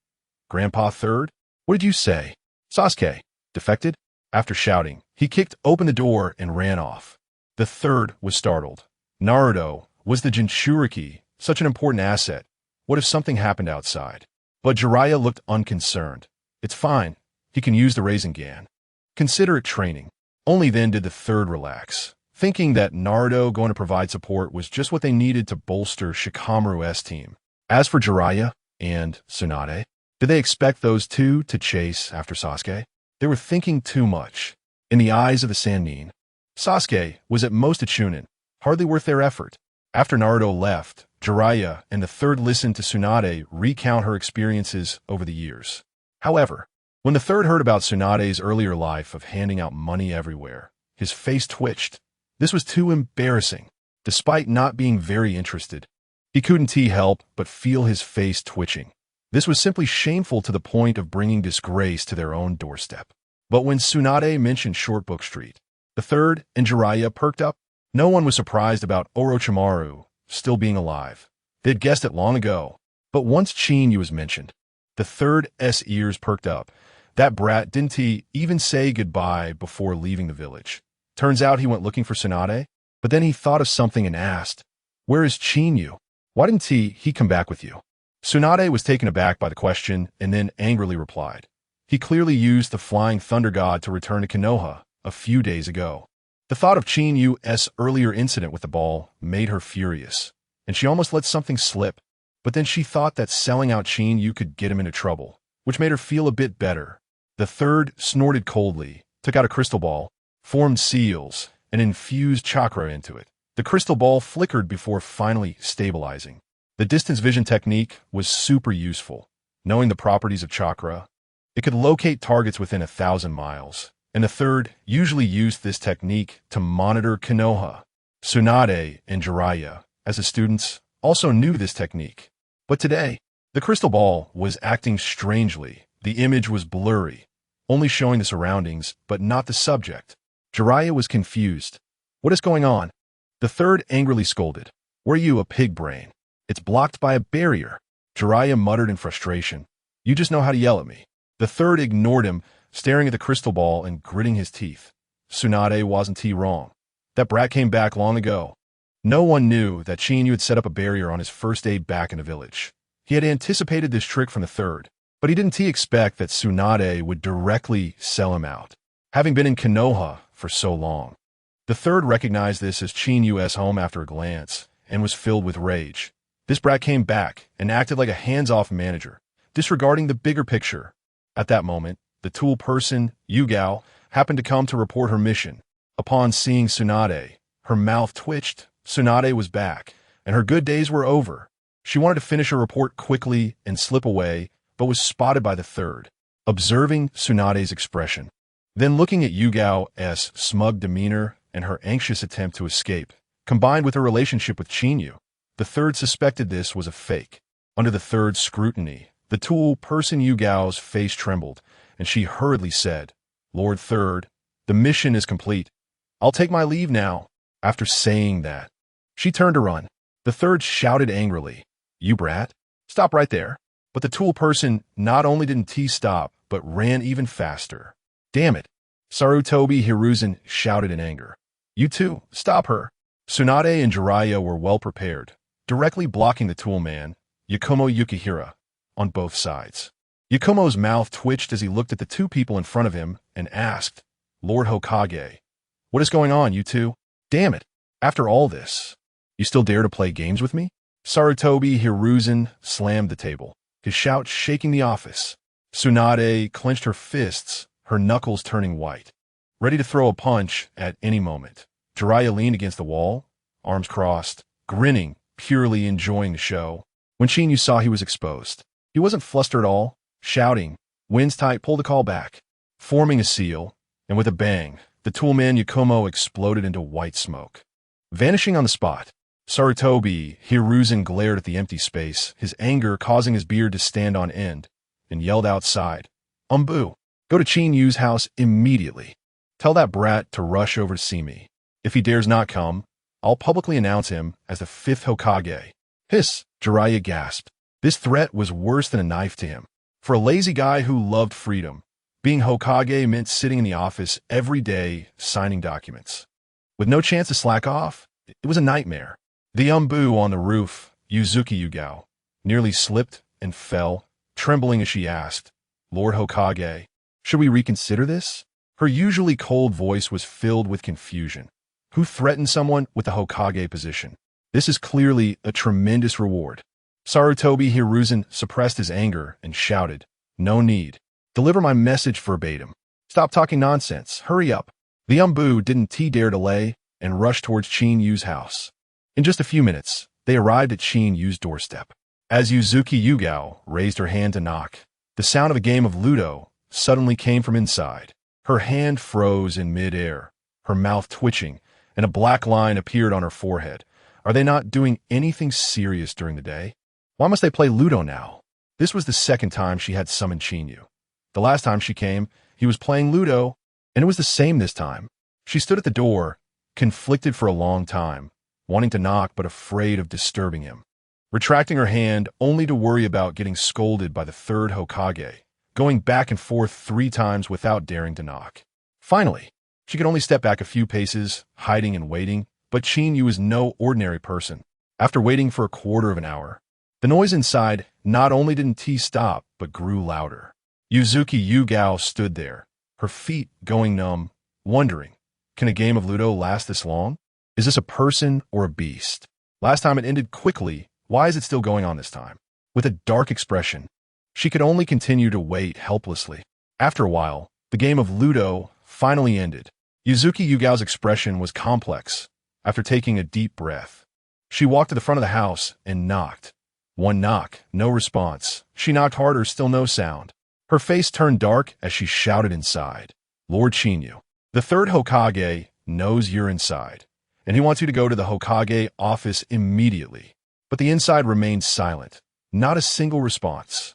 "Grandpa Third? What did you say? Sasuke defected?" After shouting, he kicked open the door and ran off. The third was startled. Naruto was the Jinchuriki, such an important asset. What if something happened outside? But Jiraiya looked unconcerned. It's fine. He can use the Rasengan. Consider it training. Only then did the third relax, thinking that Naruto going to provide support was just what they needed to bolster Shikamaru's team. As for Jiraiya and Tsunade, did they expect those two to chase after Sasuke? They were thinking too much. In the eyes of the Sannin, Sasuke was at most a Chunin, hardly worth their effort. After Naruto left, Jiraiya and the third listened to Tsunade recount her experiences over the years. However, when the third heard about Tsunade's earlier life of handing out money everywhere, his face twitched. This was too embarrassing. Despite not being very interested, he couldn't help but feel his face twitching. This was simply shameful to the point of bringing disgrace to their own doorstep. But when Tsunade mentioned Short Book Street, the third and Jiraiya perked up. No one was surprised about Orochimaru still being alive. They'd guessed it long ago. But once Chinyu was mentioned, the third's ears perked up. That brat didn't even say goodbye before leaving the village. Turns out he went looking for Tsunade, but then he thought of something and asked, "Where is Chinyu? Why didn't he come back with you?" Tsunade was taken aback by the question and then angrily replied. He clearly used the Flying Thunder God to return to Konoha a few days ago. The thought of Chinyu's earlier incident with the ball made her furious, and she almost let something slip. But then she thought that selling out Chinyu could get him into trouble, which made her feel a bit better. The third snorted coldly, took out a crystal ball, formed seals, and infused chakra into it. The crystal ball flickered before finally stabilizing. The distance vision technique was super useful. Knowing the properties of chakra, it could locate targets within 1,000 miles, and the third usually used this technique to monitor Konoha. Tsunade and Jiraiya, as the students, also knew this technique. But today, the crystal ball was acting strangely. The image was blurry, only showing the surroundings, but not the subject. Jiraiya was confused. "What is going on?" The third angrily scolded. "Were you a pig brain? It's blocked by a barrier." Jiraiya muttered in frustration. "You just know how to yell at me." The third ignored him, staring at the crystal ball and gritting his teeth. Tsunade wasn't wrong. That brat came back long ago. No one knew that Chinyu had set up a barrier on his first day back in the village. He had anticipated this trick from the third, but he didn't expect that Tsunade would directly sell him out, having been in Konoha for so long. The third recognized this as Chinyu's home after a glance, and was filled with rage. This brat came back and acted like a hands-off manager, disregarding the bigger picture. At that moment, the tool person, Yugao, happened to come to report her mission. Upon seeing Tsunade, her mouth twitched. Tsunade was back, and her good days were over. She wanted to finish her report quickly and slip away, but was spotted by the third, observing Tsunade's expression. Then looking at Yugao's smug demeanor and her anxious attempt to escape, combined with her relationship with Chinyu, the third suspected this was a fake. Under the third's scrutiny, the tool person Yugao's face trembled, and she hurriedly said, "Lord Third, the mission is complete. I'll take my leave now." After saying that, she turned to run. The third shouted angrily, "You brat, stop right there." But the tool person not only didn't stop, but ran even faster. "Damn it." Sarutobi Hiruzen shouted in anger. "You two, stop her." Tsunade and Jiraiya were well prepared. directly blocking the tool man, Yakumo Yukihira, on both sides. Yakumo's mouth twitched as he looked at the two people in front of him and asked, Lord Hokage, what is going on, you two? Damn it, after all this, you still dare to play games with me? Sarutobi Hiruzen slammed the table, his shout shaking the office. Tsunade clenched her fists, her knuckles turning white, ready to throw a punch at any moment. Jiraiya leaned against the wall, arms crossed, grinning, purely enjoying the show. When Chinyu saw he was exposed, he wasn't flustered at all, shouting, "Winds tight, pull the call back." Forming a seal, and with a bang, the toolman Yakumo exploded into white smoke. Vanishing on the spot, Sarutobi Hiruzen glared at the empty space, his anger causing his beard to stand on end, and yelled outside, "Umbu, go to Chinyu's house immediately. Tell that brat to rush over to see me. If he dares not come, I'll publicly announce him as the 5th Hokage." Hiss, Jiraiya gasped. This threat was worse than a knife to him. For a lazy guy who loved freedom, being Hokage meant sitting in the office every day signing documents. With no chance to slack off, it was a nightmare. The Umbu on the roof, Yuzuki Yugao, nearly slipped and fell, trembling as she asked, "Lord Hokage, should we reconsider this?" Her usually cold voice was filled with confusion. Who threatened someone with the Hokage position? This is clearly a tremendous reward. Sarutobi Hiruzen suppressed his anger and shouted, "No need. Deliver my message verbatim. Stop talking nonsense. Hurry up." The Umbu didn't dare delay and rushed towards Chinyu's house. In just a few minutes, they arrived at Chinyu's doorstep. As Yuzuki Yugao raised her hand to knock, the sound of a game of Ludo suddenly came from inside. Her hand froze in mid-air, her mouth twitching, and a black line appeared on her forehead. Are they not doing anything serious during the day? Why must they play Ludo now? This was the second time she had summoned Chinyu. The last time she came, he was playing Ludo, and it was the same this time. She stood at the door, conflicted for a long time, wanting to knock but afraid of disturbing him. Retracting her hand only to worry about getting scolded by the 3rd Hokage, going back and forth 3 times without daring to knock. Finally, she could only step back a few paces, hiding and waiting, but Chinyu was no ordinary person. After waiting for a quarter of an hour, the noise inside not only didn't stop, but grew louder. Yuzuki Yugao stood there, her feet going numb, wondering, can a game of Ludo last this long? Is this a person or a beast? Last time it ended quickly, why is it still going on this time? With a dark expression, she could only continue to wait helplessly. After a while, the game of Ludo finally ended. Yuzuki Yugao's expression was complex. After taking a deep breath, she walked to the front of the house and knocked. One knock, no response. She knocked harder, still no sound. Her face turned dark as she shouted inside, "Lord Chinyu, the 3rd Hokage knows you're inside, and he wants you to go to the Hokage office immediately." But the inside remained silent, not a single response.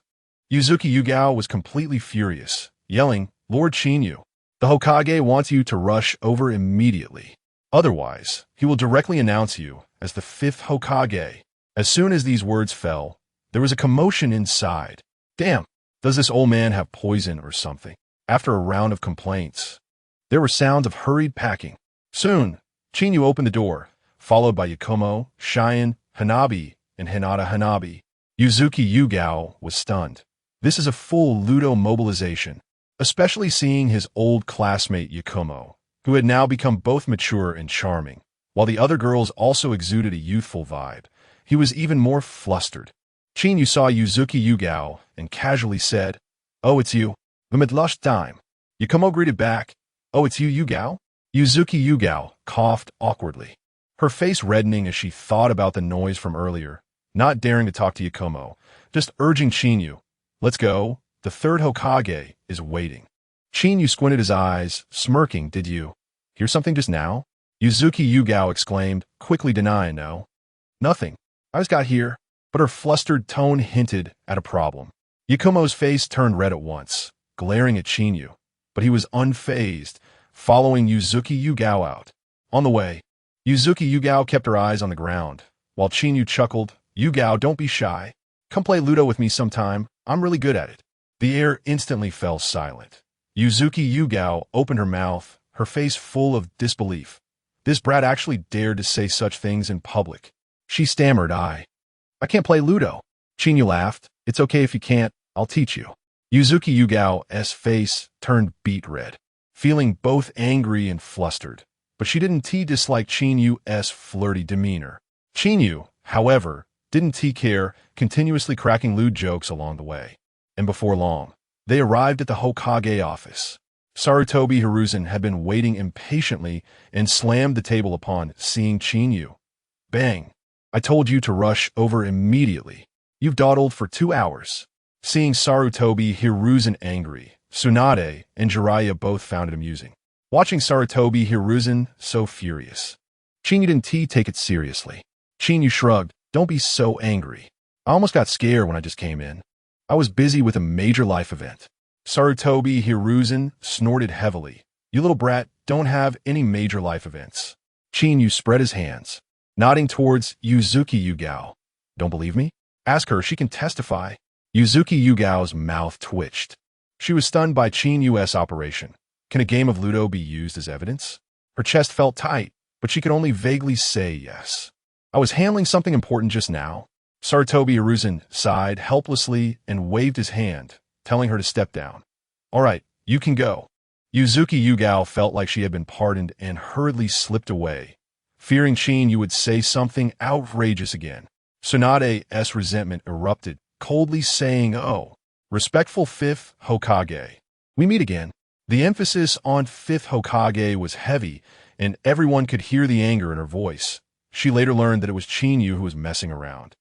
Yuzuki Yugao was completely furious, yelling, "Lord Chinyu, the Hokage wants you to rush over immediately. Otherwise, he will directly announce you as the 5th Hokage." As soon as these words fell, there was a commotion inside. Damn, does this old man have poison or something? After a round of complaints, there were sounds of hurried packing. Soon, Chinyu opened the door, followed by Yakumo, Cheyenne, Hanabi, and Hinata Hanabi. Yuzuki Yugao was stunned. This is a full Ludo mobilization, especially seeing his old classmate Yakumo, who had now become both mature and charming. While the other girls also exuded a youthful vibe, he was even more flustered. Chinyu saw Yuzuki Yugao and casually said, "Oh, it's you. Vimidlush time." Yakumo greeted back, "Oh, it's you, Yugao?" Yuzuki Yugao coughed awkwardly, her face reddening as she thought about the noise from earlier, not daring to talk to Yakumo, just urging Chinyu, "Let's go. The 3rd Hokage is waiting." Chinyu squinted his eyes, smirking. "Did you hear something just now?" Yuzuki Yugao exclaimed, quickly denying, "No. Nothing. I just got here." But her flustered tone hinted at a problem. Yakumo's face turned red at once, glaring at Chinyu, but he was unfazed, following Yuzuki Yugao out. On the way, Yuzuki Yugao kept her eyes on the ground, while Chinyu chuckled, "Yugao, don't be shy. Come play Ludo with me sometime. I'm really good at it." The air instantly fell silent. Yuzuki Yugao opened her mouth, her face full of disbelief. This brat actually dared to say such things in public. She stammered, I can't play Ludo. Chinyu laughed. It's okay if you can't, I'll teach you. Yuzuki Yugao's face turned beet red, feeling both angry and flustered, but she didn't dislike Chinyu's flirty demeanor. Chinyu, however, didn't care, continuously cracking lewd jokes along the way. And before long, they arrived at the Hokage office. Sarutobi Hiruzen had been waiting impatiently and slammed the table upon seeing Chinyu. Bang! I told you to rush over immediately. You've dawdled for 2 hours. Seeing Sarutobi Hiruzen angry, Tsunade and Jiraiya both found it amusing. Watching Sarutobi Hiruzen so furious. Chinyu didn't take it seriously. Chinyu shrugged, don't be so angry. I almost got scared when I just came in. I was busy with a major life event. Sarutobi Hiruzen snorted heavily. You little brat don't have any major life events. Chinyu spread his hands, nodding towards Yuzuki Yugao. Don't believe me? Ask her, she can testify. Yuzuki Yugao's mouth twitched. She was stunned by Chinyu's operation. Can a game of Ludo be used as evidence? Her chest felt tight, but she could only vaguely say yes. I was handling something important just now. Sarutobi Hiruzen sighed helplessly and waved his hand, telling her to step down. All right, you can go. Yuzuki Yugao felt like she had been pardoned and hurriedly slipped away, fearing Chinyu would say something outrageous again. Tsunade's resentment erupted, coldly saying, oh, respectful 5th Hokage. We meet again. The emphasis on 5th Hokage was heavy, and everyone could hear the anger in her voice. She later learned that it was Chinyu who was messing around,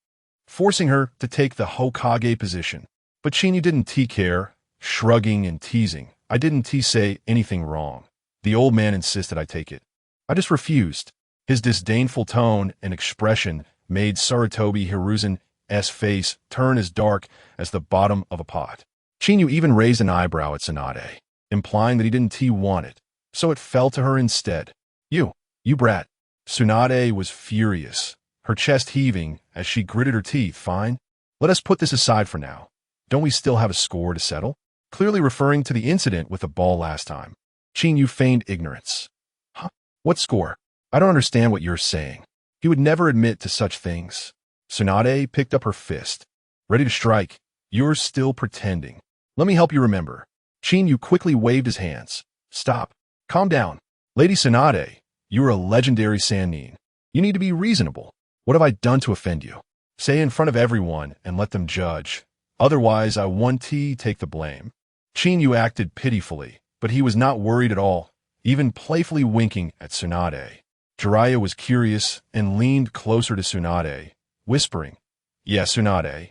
forcing her to take the Hokage position. But Chinyu didn't care, shrugging and teasing. I didn't say anything wrong. The old man insisted I take it. I just refused. His disdainful tone and expression made Sarutobi Hiruzen's face turn as dark as the bottom of a pot. Chinyu even raised an eyebrow at Tsunade, implying that he didn't want it, so it fell to her instead. You brat. Tsunade was furious, her chest heaving as she gritted her teeth. Fine. Let us put this aside for now. Don't we still have a score to settle? Clearly referring to the incident with the ball last time. Chinyu feigned ignorance. Huh? What score? I don't understand what you're saying. He would never admit to such things. Tsunade picked up her fist, ready to strike. You're still pretending. Let me help you remember. Chinyu quickly waved his hands. Stop. Calm down. Lady Tsunade, you're a legendary Sannin. You need to be reasonable. What have I done to offend you? Say in front of everyone and let them judge. Otherwise, I want to take the blame. Chinyu acted pitifully, but he was not worried at all, even playfully winking at Tsunade. Jiraiya was curious and leaned closer to Tsunade, whispering, Yes, Tsunade.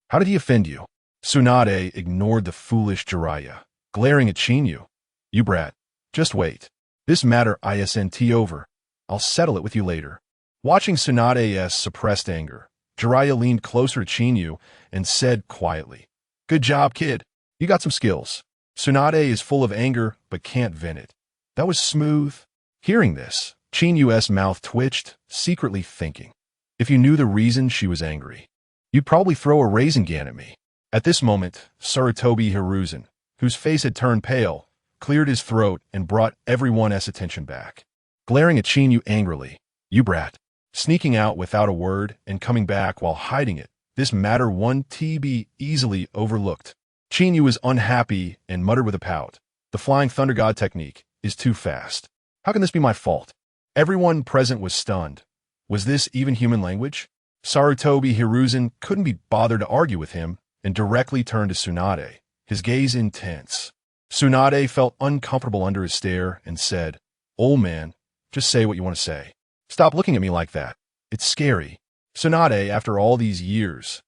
How did he offend you? Tsunade ignored the foolish Jiraiya, glaring at Chinyu. You brat. Just wait. This matter isn't over. I'll settle it with you later. Watching Tsunade's suppressed anger, Jiraiya leaned closer to Chinyu and said quietly, Good job, kid. You got some skills. Tsunade is full of anger but can't vent it. That was smooth. Hearing this, Chinyu's mouth twitched, secretly thinking, if you knew the reason she was angry, you'd probably throw a Rasengan at me. At this moment, Sarutobi Hiruzen, whose face had turned pale, cleared his throat and brought everyone's attention back. Glaring at Chinyu angrily, You brat. Sneaking out without a word and coming back while hiding it, this matter won't be easily overlooked. Chinyu was unhappy and muttered with a pout. The Flying Thunder God technique is too fast. How can this be my fault? Everyone present was stunned. Was this even human language? Sarutobi Hiruzen couldn't be bothered to argue with him and directly turned to Tsunade, his gaze intense. Tsunade felt uncomfortable under his stare and said, Old man, just say what you want to say. Stop looking at me like that. It's scary. Tsunade, after all these years.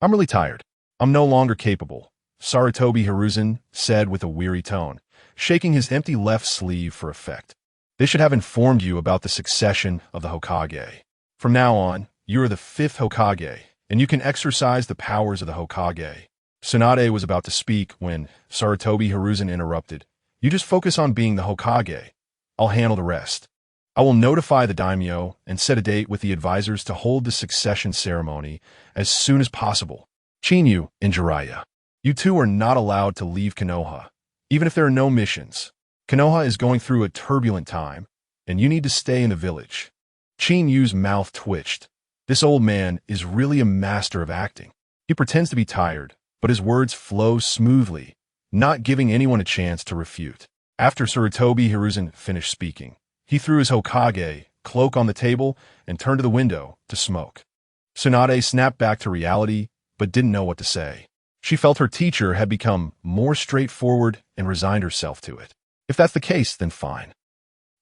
I'm really tired. I'm no longer capable, Sarutobi Hiruzen said with a weary tone, shaking his empty left sleeve for effect. They should have informed you about the succession of the Hokage. From now on, you are the 5th Hokage, and you can exercise the powers of the Hokage. Tsunade was about to speak when Sarutobi Hiruzen interrupted. You just focus on being the Hokage. I'll handle the rest. I will notify the daimyo and set a date with the advisors to hold the succession ceremony as soon as possible. Chinyu and Jiraiya, you two are not allowed to leave Konoha, even if there are no missions. Konoha is going through a turbulent time, and you need to stay in the village. Chinyu's mouth twitched. This old man is really a master of acting. He pretends to be tired, but his words flow smoothly, not giving anyone a chance to refute. After Sarutobi Hiruzen finished speaking, he threw his Hokage cloak on the table and turned to the window to smoke. Tsunade snapped back to reality, but didn't know what to say. She felt her teacher had become more straightforward and resigned herself to it. If that's the case, then fine.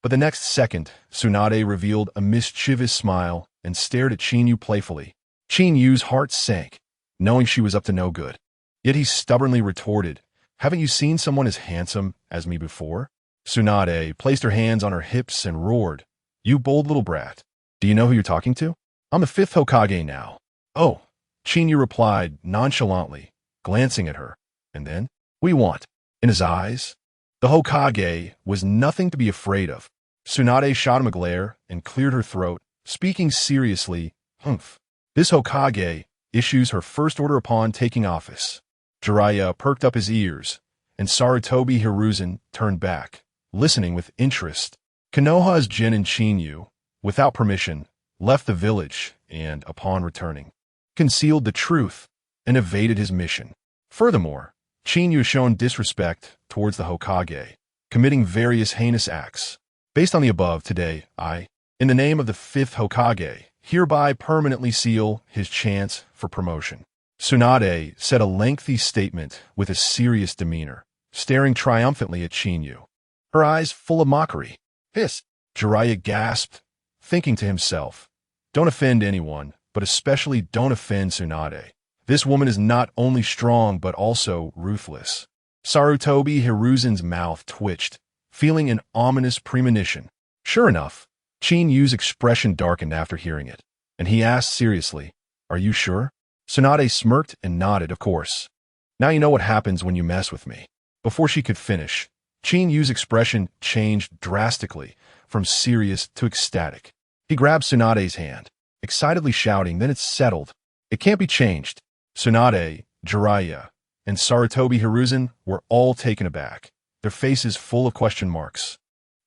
But the next second, Tsunade revealed a mischievous smile and stared at Qinyu playfully. Qinyu's heart sank, knowing she was up to no good. Yet he stubbornly retorted, "Haven't you seen someone as handsome as me before?" Tsunade placed her hands on her hips and roared, "You bold little brat. Do you know who you're talking to? I'm the 5th Hokage now." "Oh," Qinyu replied nonchalantly, glancing at her. And then, "What do you want?" In his eyes, the Hokage was nothing to be afraid of. Tsunade shot him a glare and cleared her throat, speaking seriously, "Humph. This Hokage issues her first order upon taking office." Jiraiya perked up his ears, and Sarutobi Hiruzen turned back, listening with interest. Konoha's Jin and Qinyu, without permission, left the village and, upon returning, concealed the truth and evaded his mission. Furthermore, Qinyu shown disrespect towards the Hokage, committing various heinous acts. Based on the above, today, I, in the name of the 5th Hokage, hereby permanently seal his chance for promotion. Tsunade said a lengthy statement with a serious demeanor, staring triumphantly at Qinyu, her eyes full of mockery. "Hiss!" Jiraiya gasped, thinking to himself, "Don't offend anyone, but especially don't offend Tsunade. This woman is not only strong but also ruthless." Sarutobi Hiruzen's mouth twitched, feeling an ominous premonition. Sure enough, Qinyu's expression darkened after hearing it, and he asked seriously, "Are you sure?" Tsunade smirked and nodded, "Of course. Now you know what happens when you mess with me." Before she could finish, Qinyu's expression changed drastically, from serious to ecstatic. He grabbed Tsunade's hand, excitedly shouting, "Then it's settled. It can't be changed." Tsunade, Jiraiya, and Sarutobi Hiruzen were all taken aback, their faces full of question marks.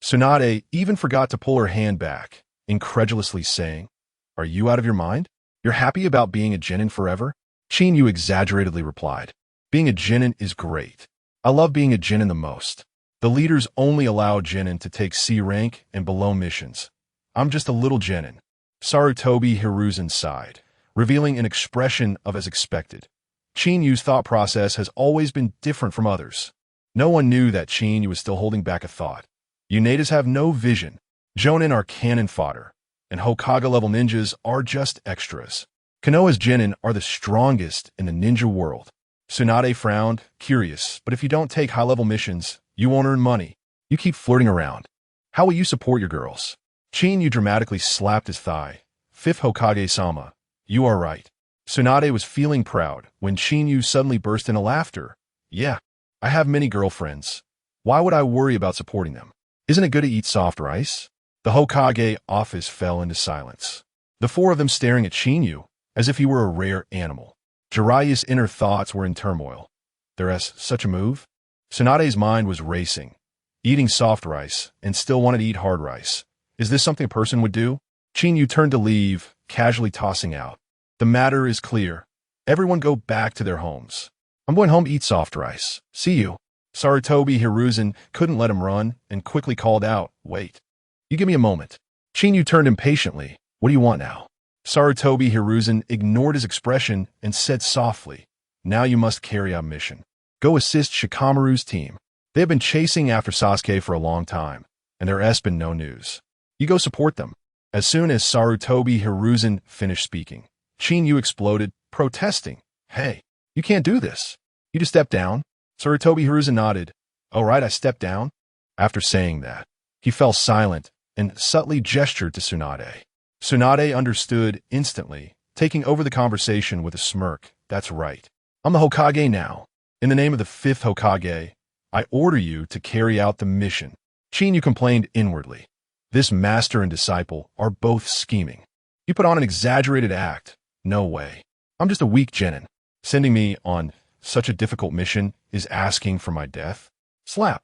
Tsunade even forgot to pull her hand back, incredulously saying, "Are you out of your mind? You're happy about being a genin forever?" Qinyu exaggeratedly replied, "Being a genin is great. I love being a genin the most. The leaders only allow genin to take C rank and below missions. I'm just a little genin." Sarutobi Hiruzen sighed, revealing an expression of as expected. Qinyu's thought process has always been different from others. No one knew that Qinyu was still holding back a thought. Unadas have no vision. Jonin are cannon fodder, and Hokage-level ninjas are just extras. Konoha's genin are the strongest in the ninja world. Tsunade frowned, curious, "But if you don't take high-level missions, you won't earn money. You keep flirting around. How will you support your girls?" Qinyu dramatically slapped his thigh. "5th Hokage-sama, you are right." Tsunade was feeling proud when Qinyu suddenly burst into laughter. "Yeah, I have many girlfriends. Why would I worry about supporting them? Isn't it good to eat soft rice?" The Hokage office fell into silence, the four of them staring at Qinyu as if he were a rare animal. Jiraiya's inner thoughts were in turmoil. There's such a move? Tsunade's mind was racing. Eating soft rice and still wanted to eat hard rice. Is this something a person would do? Qinyu turned to leave, casually tossing out, "The matter is clear. Everyone go back to their homes. I'm going home to eat soft rice. See you." Sarutobi Hiruzen couldn't let him run and quickly called out, "Wait. You give me a moment." Qinyu turned impatiently, "What do you want now?" Sarutobi Hiruzen ignored his expression and said softly, "Now you must carry out mission. Go assist Shikamaru's team. They have been chasing after Sasuke for a long time, and there has been no news. You go support them." As soon as Sarutobi Hiruzen finished speaking, Qinyu exploded, protesting, "Hey, you can't do this. You just step down." Sarutobi Hiruzen nodded. "All right, I stepped down." After saying that, he fell silent and subtly gestured to Tsunade. Tsunade understood instantly, taking over the conversation with a smirk. "That's right. I'm the Hokage now. In the name of the 5th Hokage, I order you to carry out the mission." Qinyu complained inwardly. This master and disciple are both scheming. You put on an exaggerated act. No way. I'm just a weak genin. Sending me on such a difficult mission is asking for my death. Slap.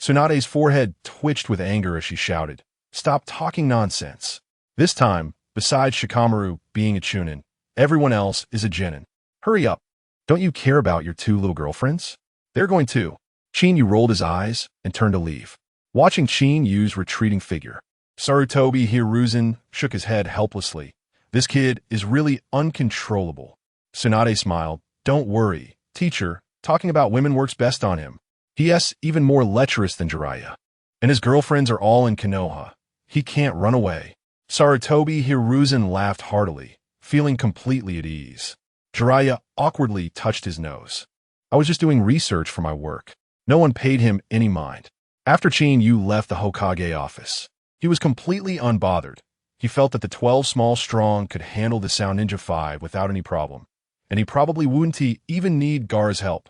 Tsunade's forehead twitched with anger as she shouted, "Stop talking nonsense." This time, Besides Shikamaru being a Chunin, everyone else is a genin. Hurry up. Don't you care about your two little girlfriends? They're going to. Chinyu rolled his eyes and turned to leave, watching Chinyu's retreating figure. Sarutobi Hiruzen shook his head helplessly. This kid is really uncontrollable. Tsunade smiled. Don't worry, teacher. Talking about women works best on him. He.S. even more lecherous than Jiraiya. And his girlfriends are all in Konoha. He can't run away. Sarutobi Hiruzen laughed heartily, feeling completely at ease. Jiraiya awkwardly touched his nose. I was just doing research for my work. No one paid him any mind. After Chinyu left the Hokage office, he was completely unbothered. He felt that the 12 small strong could handle the Sound Ninja 5 without any problem, and he probably wouldn't even need Gar's help.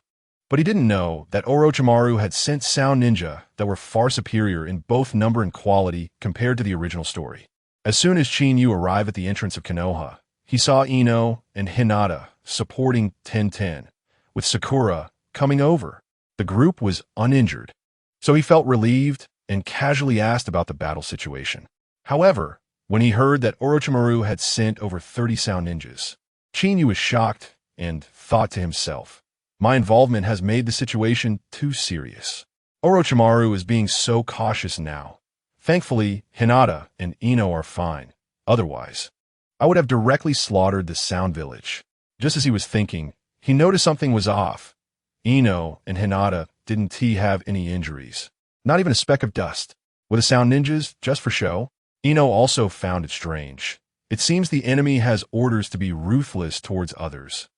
But he didn't know that Orochimaru had sent Sound Ninja that were far superior in both number and quality compared to the original story. As soon as Chinyu arrived at the entrance of Konoha, he saw Ino and Hinata supporting Tenten, with Sakura coming over. The group was uninjured, so he felt relieved and casually asked about the battle situation. However, when he heard that Orochimaru had sent over 30 Sound Ninjas, Chinyu was shocked and thought to himself, my involvement has made the situation too serious. Orochimaru is being so cautious now. Thankfully, Hinata and Ino are fine. Otherwise, I would have directly slaughtered the Sound Village. Just as he was thinking, he noticed something was off. Ino and Hinata didn't have any injuries. Not even a speck of dust. Were the Sound Ninjas just for show? Ino also found it strange. It seems the enemy has orders to be ruthless towards others,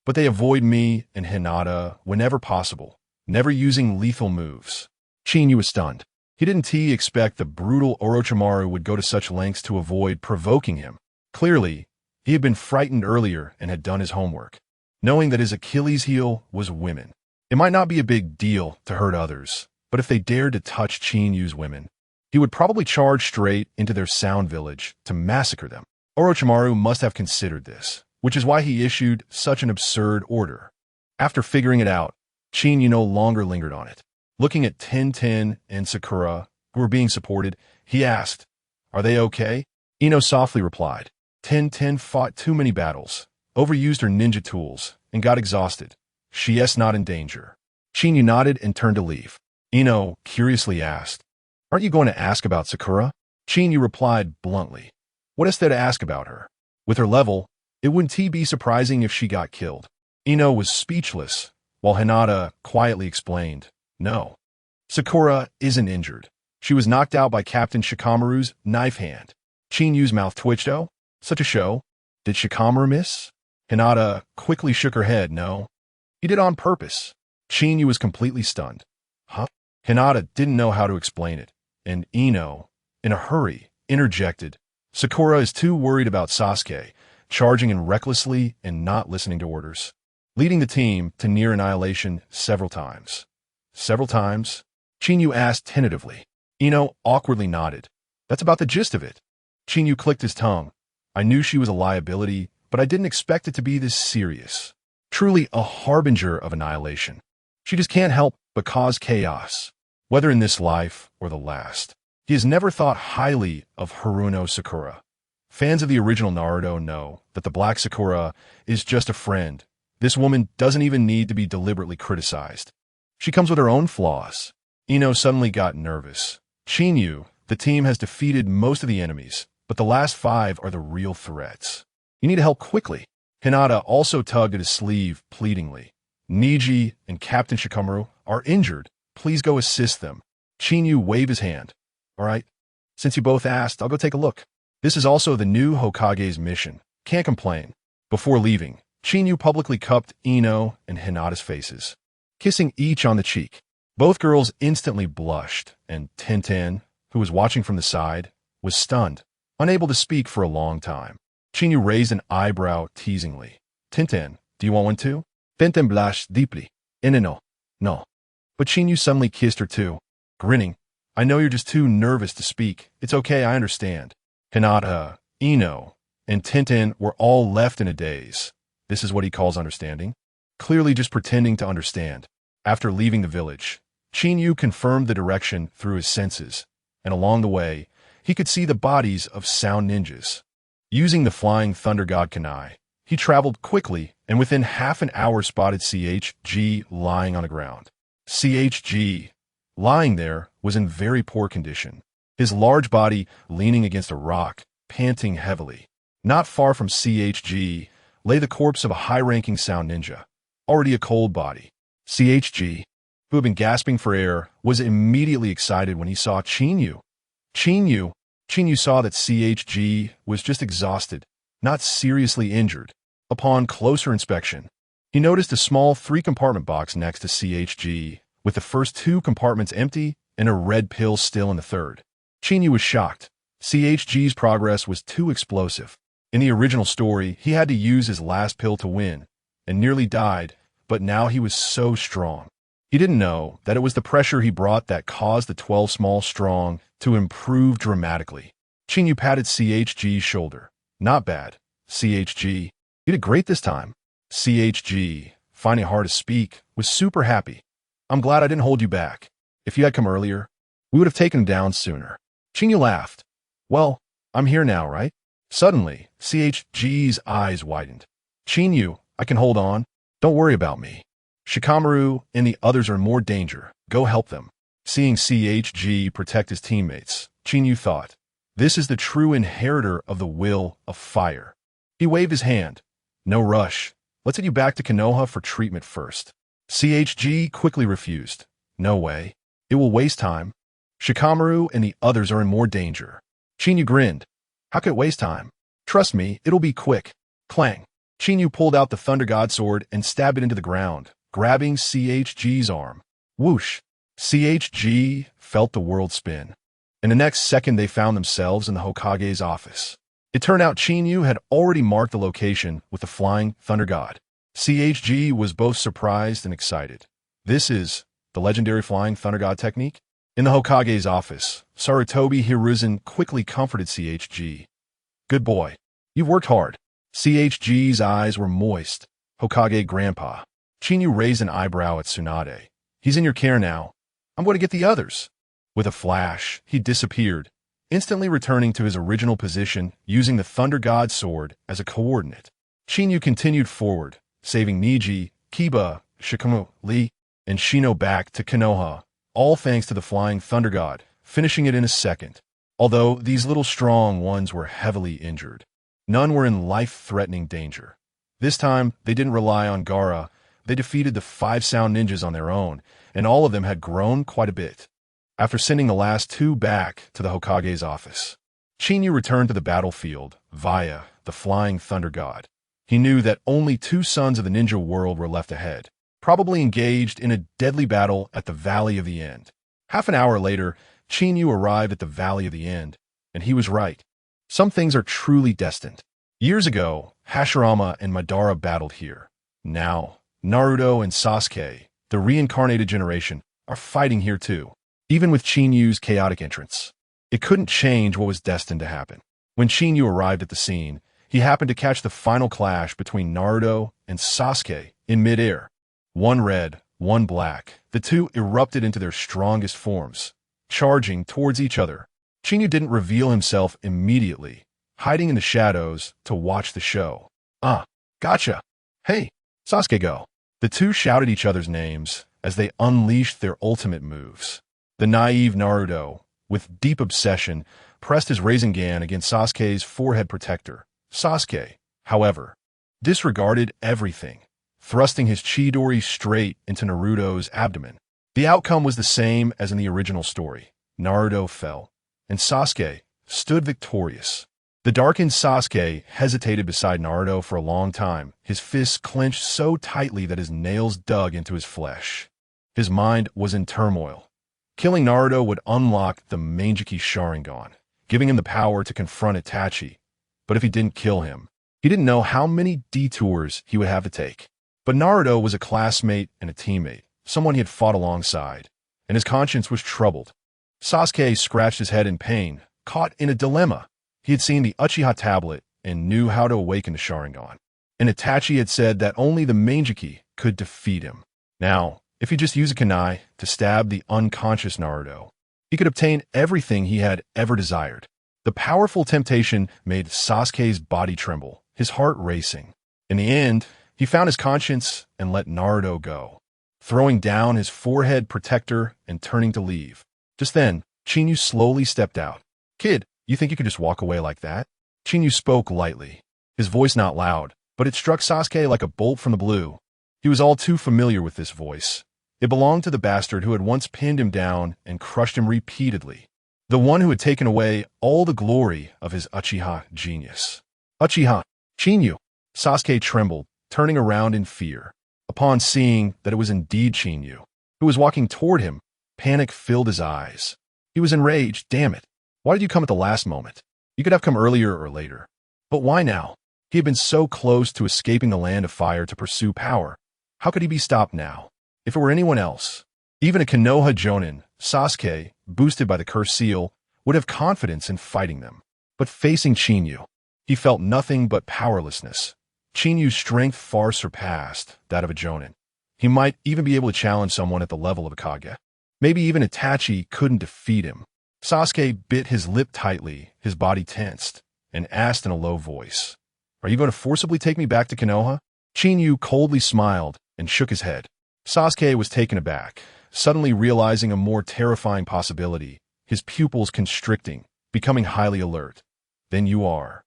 but they avoid me and Hinata whenever possible, never using lethal moves. Chinyu was stunned. He didn't expect the brutal Orochimaru would go to such lengths to avoid provoking him. Clearly, he had been frightened earlier and had done his homework, knowing that his Achilles heel was women. It might not be a big deal to hurt others, but if they dared to touch Chinyu's women, he would probably charge straight into their Sound Village to massacre them. Orochimaru must have considered this, which is why he issued such an absurd order. After figuring it out, Chinyu no longer lingered on it. Looking at Tenten and Sakura, who were being supported, he asked, "Are they okay?" Ino softly replied, Tenten fought too many battles, overused her ninja tools, and got exhausted. She is not in danger. Chinyu nodded and turned to leave. Ino curiously asked, "Aren't you going to ask about Sakura?" Chinyu replied bluntly, "What is there to ask about her? With her level, it wouldn't be surprising if she got killed." Ino was speechless, while Hinata quietly explained, "No. Sakura isn't injured. She was knocked out by Captain Shikamaru's knife hand." Chinyu's mouth twitched. "Oh, such a show. Did Shikamaru miss?" Hinata quickly shook her head. "No. He did on purpose." Chinyu was completely stunned. "Huh?" Hinata didn't know how to explain it, and Ino, in a hurry, interjected, "Sakura is too worried about Sasuke, charging in recklessly and not listening to orders, leading the team to near annihilation several times." "Several times?" Chinyu asked tentatively. Ino awkwardly nodded. "That's about the gist of it." Chinyu clicked his tongue. "I knew she was a liability, but I didn't expect it to be this serious. Truly a harbinger of annihilation. She just can't help but cause chaos, whether in this life or the last." He has never thought highly of Haruno Sakura. Fans of the original Naruto know that the Black Sakura is just a friend. This woman doesn't even need to be deliberately criticized. She comes with her own flaws. Ino suddenly got nervous. Chinyu, the team has defeated most of the enemies, but the last 5 are the real threats. You need help quickly. Hinata also tugged at his sleeve pleadingly. Niji and Captain Shikamaru are injured. Please go assist them. Chinyu waved his hand. "All right. Since you both asked, I'll go take a look. This is also the new Hokage's mission. Can't complain." Before leaving, Chinyu publicly cupped Ino and Hinata's faces, kissing each on the cheek. Both girls instantly blushed, and Tenten, who was watching from the side, was stunned, unable to speak for a long time. Chinyu raised an eyebrow teasingly. "Tenten, do you want one too?" Tenten blushed deeply. No. But Chinyu suddenly kissed her too, grinning. "I know you're just too nervous to speak. It's okay, I understand." Hinata, Ino, and Tenten were all left in a daze. This is what he calls understanding? Clearly just pretending to understand. After leaving the village, Chinyu confirmed the direction through his senses, and along the way, he could see the bodies of Sound Ninjas. Using the flying thunder god kunai, he traveled quickly and within half an hour spotted CHG lying on the ground. CHG, lying there, was in very poor condition, his large body leaning against a rock, panting heavily. Not far from CHG lay the corpse of a high-ranking sound ninja, already a cold body. CHG, who had been gasping for air, was immediately excited when he saw Qinyu. Qinyu saw that CHG was just exhausted, not seriously injured. Upon closer inspection, he noticed a small 3-compartment box next to CHG, with the first 2 compartments empty and a red pill still in the third. Qinyu was shocked. CHG's progress was too explosive. In the original story, he had to use his last pill to win, and nearly died, but now he was so strong. He didn't know that it was the pressure he brought that caused the 12 small strong to improve dramatically. Qinyu patted CHG's shoulder. Not bad, CHG. You did great this time. CHG, finding it hard to speak, was super happy. I'm glad I didn't hold you back. If you had come earlier, we would have taken him down sooner. Qinyu laughed. Well, I'm here now, right? Suddenly, CHG's eyes widened. Qinyu, I can hold on. Don't worry about me. Shikamaru and the others are in more danger. Go help them. Seeing CHG protect his teammates, Qinyu thought, this is the true inheritor of the will of fire. He waved his hand. No rush. Let's get you back to Konoha for treatment first. CHG quickly refused. No way. It will waste time. Shikamaru and the others are in more danger. Qinyu grinned. How could it waste time? Trust me, it'll be quick. Clang. Qinyu pulled out the Thunder God sword and stabbed it into the ground, grabbing CHG's arm. Whoosh! CHG felt the world spin. In the next second, they found themselves in the Hokage's office. It turned out Qinyu had already marked the location with the flying Thunder God. CHG was both surprised and excited. This is the legendary flying Thunder God technique? In the Hokage's office, Sarutobi Hiruzen quickly comforted CHG. Good boy. You've worked hard. CHG's eyes were moist. Hokage Grandpa. Qinyu raised an eyebrow at Tsunade. He's in your care now. I'm going to get the others. With a flash, he disappeared, instantly returning to his original position using the Thunder God sword as a coordinate. Qinyu continued forward, saving Niji, Kiba, Shikamaru, Lee, and Shino back to Konoha, all thanks to the flying Thunder God, finishing it in a second. Although these little strong ones were heavily injured, none were in life-threatening danger. This time, they didn't rely on Gaara. They defeated the 5 sound ninjas on their own, and all of them had grown quite a bit. After sending the last 2 back to the Hokage's office, Qinyu returned to the battlefield via the flying Thunder God. He knew that only 2 sons of the ninja world were left ahead, probably engaged in a deadly battle at the Valley of the End. Half an hour later, Qinyu arrived at the Valley of the End, and he was right. Some things are truly destined. Years ago, Hashirama and Madara battled here. Now, Naruto and Sasuke, the reincarnated generation, are fighting here too. Even with Qinyu's chaotic entrance, it couldn't change what was destined to happen. When Qinyu arrived at the scene, he happened to catch the final clash between Naruto and Sasuke in midair. One red, one black, the two erupted into their strongest forms, charging towards each other. Qinyu didn't reveal himself immediately, hiding in the shadows to watch the show. Gotcha. Hey, Sasuke, go. The two shouted each other's names as they unleashed their ultimate moves. The naive Naruto, with deep obsession, pressed his Rasengan against Sasuke's forehead protector. Sasuke, however, disregarded everything, thrusting his Chidori straight into Naruto's abdomen. The outcome was the same as in the original story. Naruto fell, and Sasuke stood victorious. The darkened Sasuke hesitated beside Naruto for a long time, his fists clenched so tightly that his nails dug into his flesh. His mind was in turmoil. Killing Naruto would unlock the Manjiki Sharingan, giving him the power to confront Itachi. But if he didn't kill him, he didn't know how many detours he would have to take. But Naruto was a classmate and a teammate, someone he had fought alongside, and his conscience was troubled. Sasuke scratched his head in pain, caught in a dilemma. He had seen the Uchiha tablet and knew how to awaken the Sharingan. And Itachi had said that only the Manjiki could defeat him. Now, if he just used a kunai to stab the unconscious Naruto, he could obtain everything he had ever desired. The powerful temptation made Sasuke's body tremble, his heart racing. In the end, he found his conscience and let Naruto go, throwing down his forehead protector and turning to leave. Just then, Chinyu slowly stepped out. "Kid, you think you could just walk away like that?" Chinyu spoke lightly, his voice not loud, but it struck Sasuke like a bolt from the blue. He was all too familiar with this voice. It belonged to the bastard who had once pinned him down and crushed him repeatedly. The one who had taken away all the glory of his Uchiha genius. "Uchiha, Chinyu!" Sasuke trembled, turning around in fear. Upon seeing that it was indeed Chinyu, who was walking toward him, panic filled his eyes. He was enraged. "Damn it. Why did you come at the last moment? You could have come earlier or later. But why now?" He had been so close to escaping the land of fire to pursue power. How could he be stopped now? If it were anyone else, even a Konoha Jonin, Sasuke, boosted by the cursed seal, would have confidence in fighting them. But facing Chinyu, he felt nothing but powerlessness. Chinyu's strength far surpassed that of a Jonin. He might even be able to challenge someone at the level of a Kage. Maybe even Itachi couldn't defeat him. Sasuke bit his lip tightly, his body tensed, and asked in a low voice, "Are you going to forcibly take me back to Konoha?" Chinyu coldly smiled and shook his head. Sasuke was taken aback, suddenly realizing a more terrifying possibility, his pupils constricting, becoming highly alert. "Then you are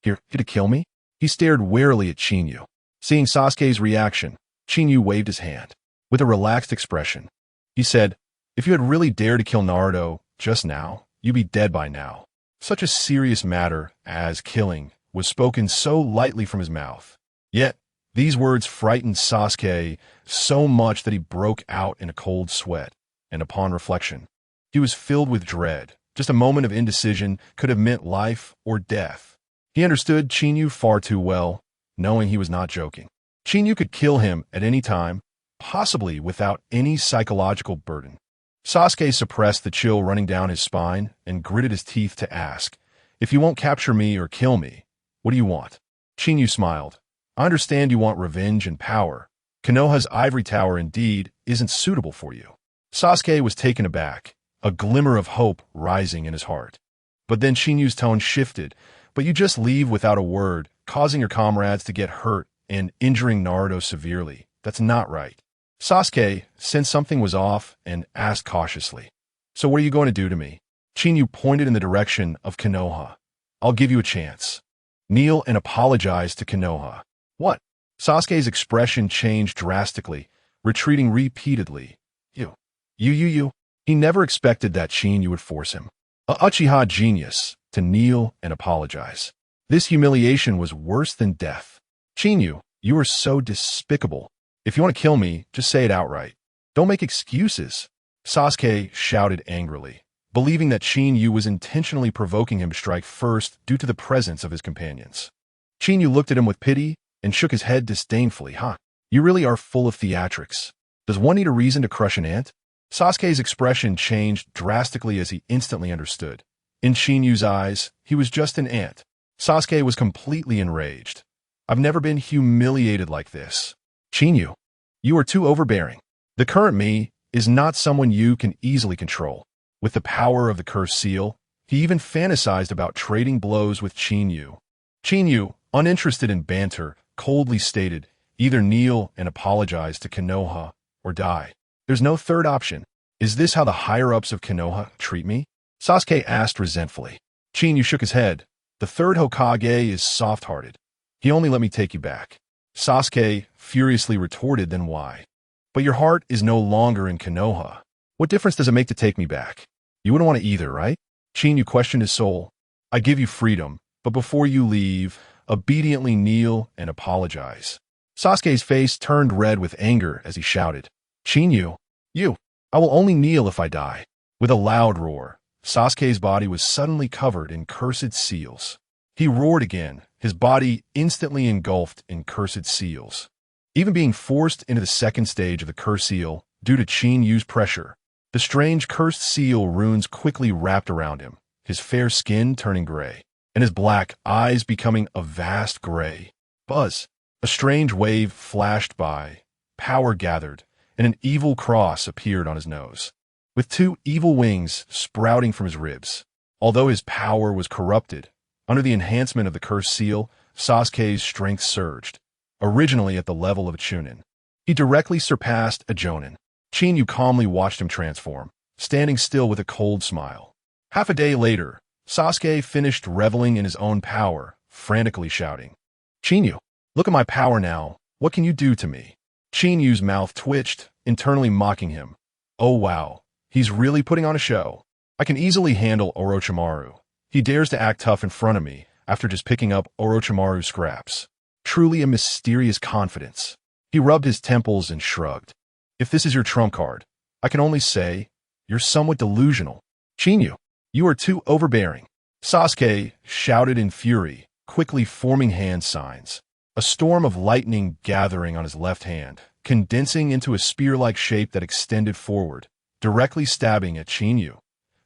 here to kill me?" He stared warily at Chinyu. Seeing Sasuke's reaction, Chinyu waved his hand. With a relaxed expression, he said, "If you had really dared to kill Naruto just now, you'd be dead by now." Such a serious matter as killing was spoken so lightly from his mouth. Yet, these words frightened Sasuke so much that he broke out in a cold sweat, and upon reflection, he was filled with dread. Just a moment of indecision could have meant life or death. He understood Chinyu far too well, knowing he was not joking. Chinyu could kill him at any time, possibly without any psychological burden. Sasuke suppressed the chill running down his spine and gritted his teeth to ask, "If you won't capture me or kill me, what do you want?" Chinyu smiled. "I understand you want revenge and power. Konoha's ivory tower indeed isn't suitable for you." Sasuke was taken aback, a glimmer of hope rising in his heart. But then Chinyu's tone shifted. "But you just leave without a word, causing your comrades to get hurt and injuring Naruto severely. That's not right." Sasuke sensed something was off and asked cautiously, "So what are you going to do to me?" Chinyu pointed in the direction of Konoha. "I'll give you a chance. Kneel and apologize to Konoha." "What?" Sasuke's expression changed drastically, retreating repeatedly. You. He never expected that Chinyu would force him, a Uchiha genius, to kneel and apologize. This humiliation was worse than death. "Chinyu, you are so despicable. If you want to kill me, just say it outright. Don't make excuses." Sasuke shouted angrily, believing that Chinyu was intentionally provoking him to strike first due to the presence of his companions. Chinyu looked at him with pity and shook his head disdainfully. "Huh, you really are full of theatrics. Does one need a reason to crush an ant?" Sasuke's expression changed drastically as he instantly understood. In Chinyu's eyes, he was just an ant. Sasuke was completely enraged. "I've never been humiliated like this. Chinyu, you are too overbearing. The current me is not someone you can easily control." With the power of the cursed seal, he even fantasized about trading blows with Chinyu. Chinyu, uninterested in banter, coldly stated, "Either kneel and apologize to Konoha, or die. There's no third option. Is this how the higher-ups of Konoha treat me?" Sasuke asked resentfully. Chinyu shook his head. "The third Hokage is soft-hearted. He only let me take you back." Sasuke furiously retorted, "Then why?" "But your heart is no longer in Konoha. What difference does it make to take me back? You wouldn't want to either, right?" Chinyu questioned his soul. "I give you freedom, but before you leave, obediently kneel and apologize." Sasuke's face turned red with anger as he shouted, "Chinyu, I will only kneel if I die." With a loud roar, Sasuke's body was suddenly covered in cursed seals. He roared again, his body instantly engulfed in cursed seals. Even being forced into the second stage of the cursed seal due to Chinyu's pressure, the strange cursed seal runes quickly wrapped around him, his fair skin turning gray, and his black eyes becoming a vast gray. Buzz! A strange wave flashed by, power gathered, and an evil cross appeared on his nose, with two evil wings sprouting from his ribs. Although his power was corrupted, under the enhancement of the cursed seal, Sasuke's strength surged, originally at the level of a Chunin. He directly surpassed a Jonin. Chinyu calmly watched him transform, standing still with a cold smile. Half a day later, Sasuke finished reveling in his own power, frantically shouting, "Chinyu, look at my power now. What can you do to me?" Chinyu's mouth twitched, internally mocking him. "Oh wow, he's really putting on a show. I can easily handle Orochimaru. He dares to act tough in front of me after just picking up Orochimaru's scraps. Truly a mysterious confidence." He rubbed his temples and shrugged. "If this is your trump card, I can only say, you're somewhat delusional. Chinyu, you are too overbearing." Sasuke shouted in fury, quickly forming hand signs. A storm of lightning gathering on his left hand, condensing into a spear-like shape that extended forward, directly stabbing at Chinyu.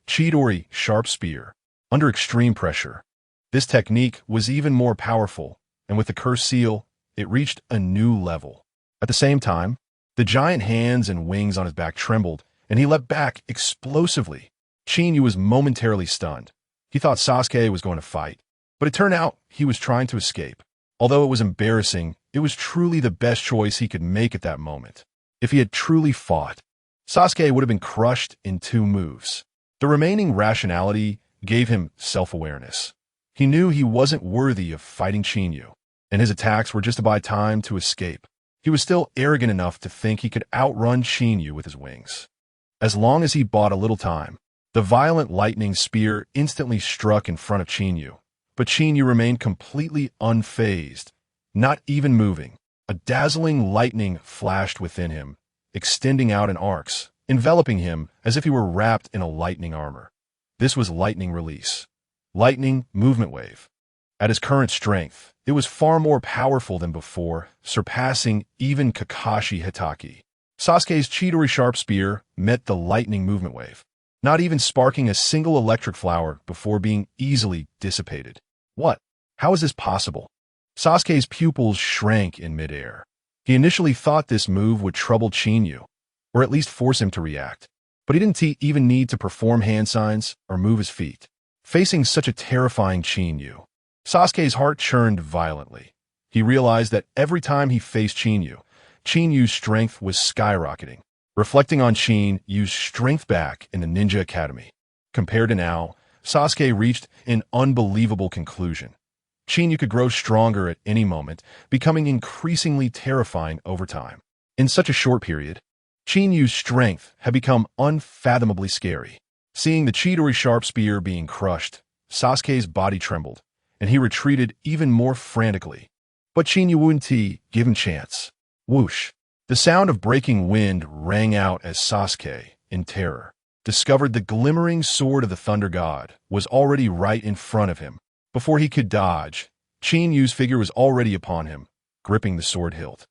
Chidori, sharp spear. Under extreme pressure. This technique was even more powerful, and with the cursed seal, it reached a new level. At the same time, the giant hands and wings on his back trembled, and he leapt back explosively. Chinyu was momentarily stunned. He thought Sasuke was going to fight, but it turned out he was trying to escape. Although it was embarrassing, it was truly the best choice he could make at that moment. If he had truly fought, Sasuke would have been crushed in 2 moves. The remaining rationality gave him self-awareness. He knew he wasn't worthy of fighting Chinyu, and his attacks were just to buy time to escape. He was still arrogant enough to think he could outrun Chinyu with his wings. As long as he bought a little time, the violent lightning spear instantly struck in front of Chinyu, but Chinyu remained completely unfazed, not even moving. A dazzling lightning flashed within him, extending out in arcs, enveloping him as if he were wrapped in a lightning armor. This was lightning release. Lightning movement wave. At his current strength, it was far more powerful than before, surpassing even Kakashi Hitake. Sasuke's Chidori sharp spear met the lightning movement wave, not even sparking a single electric flower before being easily dissipated. What? How is this possible? Sasuke's pupils shrank in midair. He initially thought this move would trouble Chinyu, or at least force him to react, but he didn't even need to perform hand signs or move his feet. Facing such a terrifying Chinyu, Sasuke's heart churned violently. He realized that every time he faced Chinyu's strength was skyrocketing, reflecting on Chinyu's strength back in the Ninja Academy. Compared to now, Sasuke reached an unbelievable conclusion. Chinyu could grow stronger at any moment, becoming increasingly terrifying over time. In such a short period, Chinyu's strength had become unfathomably scary. Seeing the Chidori sharp spear being crushed, Sasuke's body trembled, and he retreated even more frantically. But Chinyu wouldn't give him chance. Whoosh! The sound of breaking wind rang out as Sasuke, in terror, discovered the glimmering sword of the Thunder God was already right in front of him. Before he could dodge, Chinyu's figure was already upon him, gripping the sword hilt.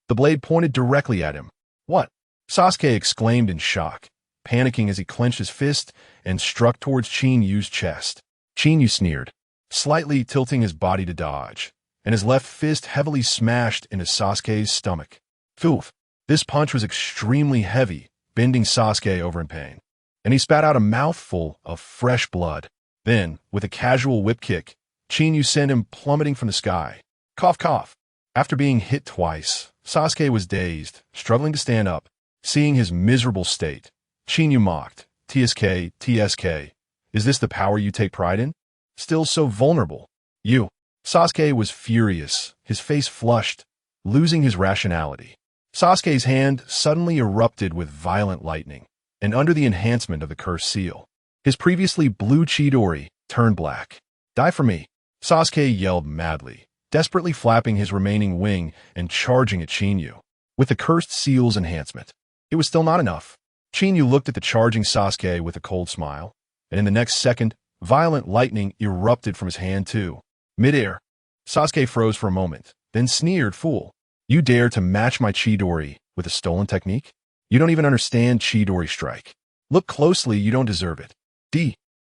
The blade pointed directly at him. "What?" Sasuke exclaimed in shock, panicking as he clenched his fist and struck towards Chinyu's chest. Chinyu sneered, slightly tilting his body to dodge, and his left fist heavily smashed into Sasuke's stomach. Poof! This punch was extremely heavy, bending Sasuke over in pain, and he spat out a mouthful of fresh blood. Then, with a casual whip kick, Chinyu sent him plummeting from the sky. Cough, cough. After being hit twice, Sasuke was dazed, struggling to stand up. Seeing his miserable state, Chinyu mocked, "TSK, TSK, is this the power you take pride in? Still so vulnerable? You." Sasuke was furious, his face flushed, losing his rationality. Sasuke's hand suddenly erupted with violent lightning, and under the enhancement of the cursed seal, his previously blue Chidori turned black. "Die for me!" Sasuke yelled madly, desperately flapping his remaining wing and charging at Chinyu. With the cursed seal's enhancement, it was still not enough. Chinyu looked at the charging Sasuke with a cold smile, and in the next second, violent lightning erupted from his hand too. Mid-air, Sasuke froze for a moment, then sneered, "Fool! You dare to match my Chidori with a stolen technique? You don't even understand Chidori strike. Look closely, you don't deserve it."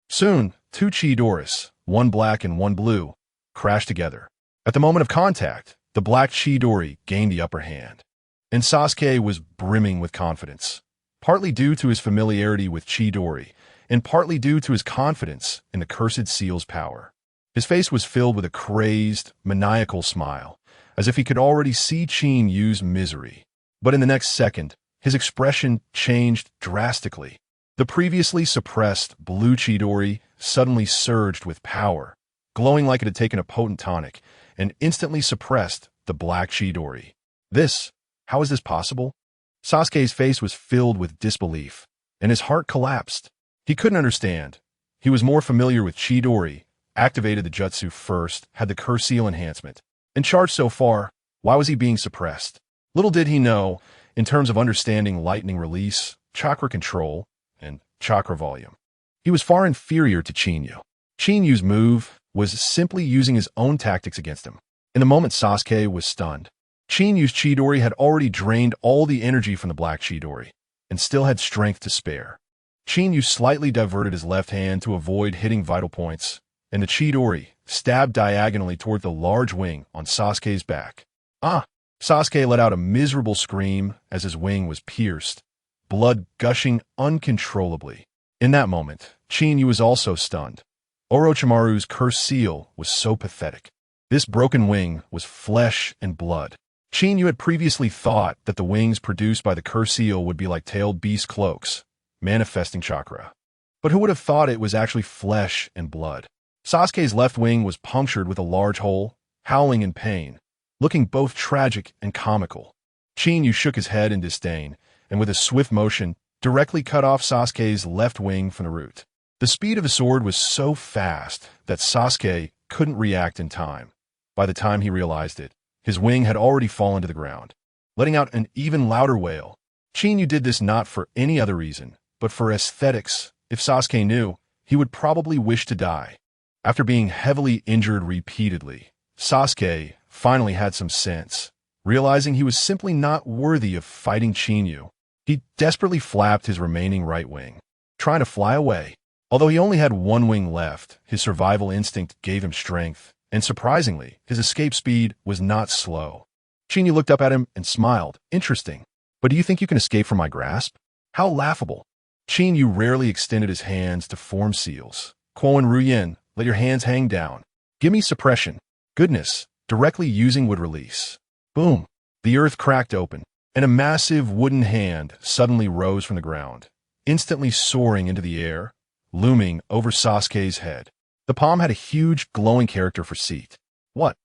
Soon, 2 Chidoris, one black and one blue, crashed together. At the moment of contact, the black Chidori gained the upper hand, and Sasuke was brimming with confidence, partly due to his familiarity with Chidori, and partly due to his confidence in the cursed seal's power. His face was filled with a crazed, maniacal smile, as if he could already see Qinyu's misery. But in the next second, his expression changed drastically. The previously suppressed blue Chidori suddenly surged with power, glowing like it had taken a potent tonic, and instantly suppressed the black Chidori. How is this possible? Sasuke's face was filled with disbelief, and his heart collapsed. He couldn't understand. He was more familiar with Chidori, activated the jutsu first, had the curse seal enhancement, and charged so far. Why was he being suppressed? Little did he know, in terms of understanding lightning release, chakra control, and chakra volume, he was far inferior to Chinyu. Chinyu's move was simply using his own tactics against him. In the moment Sasuke was stunned, Chinyu's Chidori had already drained all the energy from the black Chidori, and still had strength to spare. Chinyu slightly diverted his left hand to avoid hitting vital points, and the Chidori stabbed diagonally toward the large wing on Sasuke's back. Ah! Sasuke let out a miserable scream as his wing was pierced, blood gushing uncontrollably. In that moment, Chinyu was also stunned. Orochimaru's cursed seal was so pathetic. This broken wing was flesh and blood. Chinyu had previously thought that the wings produced by the cursed seal would be like tailed beast cloaks, manifesting chakra. But who would have thought it was actually flesh and blood? Sasuke's left wing was punctured with a large hole, howling in pain, looking both tragic and comical. Chinyu shook his head in disdain, and with a swift motion, directly cut off Sasuke's left wing from the root. The speed of his sword was so fast that Sasuke couldn't react in time. By the time he realized it, his wing had already fallen to the ground, letting out an even louder wail. Chinyu did this not for any other reason, but for aesthetics. If Sasuke knew, he would probably wish to die. After being heavily injured repeatedly, Sasuke finally had some sense, realizing he was simply not worthy of fighting Chinyu. He desperately flapped his remaining right wing, trying to fly away. Although he only had one wing left, his survival instinct gave him strength, and surprisingly, his escape speed was not slow. Chinyu looked up at him and smiled. Interesting. But do you think you can escape from my grasp? How laughable. Chinyu rarely extended his hands to form seals. Quan Ruyin, let your hands hang down. Give me suppression. Goodness, directly using would release. Boom. The earth cracked open, and a massive wooden hand suddenly rose from the ground, instantly soaring into the air, looming over Sasuke's head. The palm had a huge, glowing character for seat. What?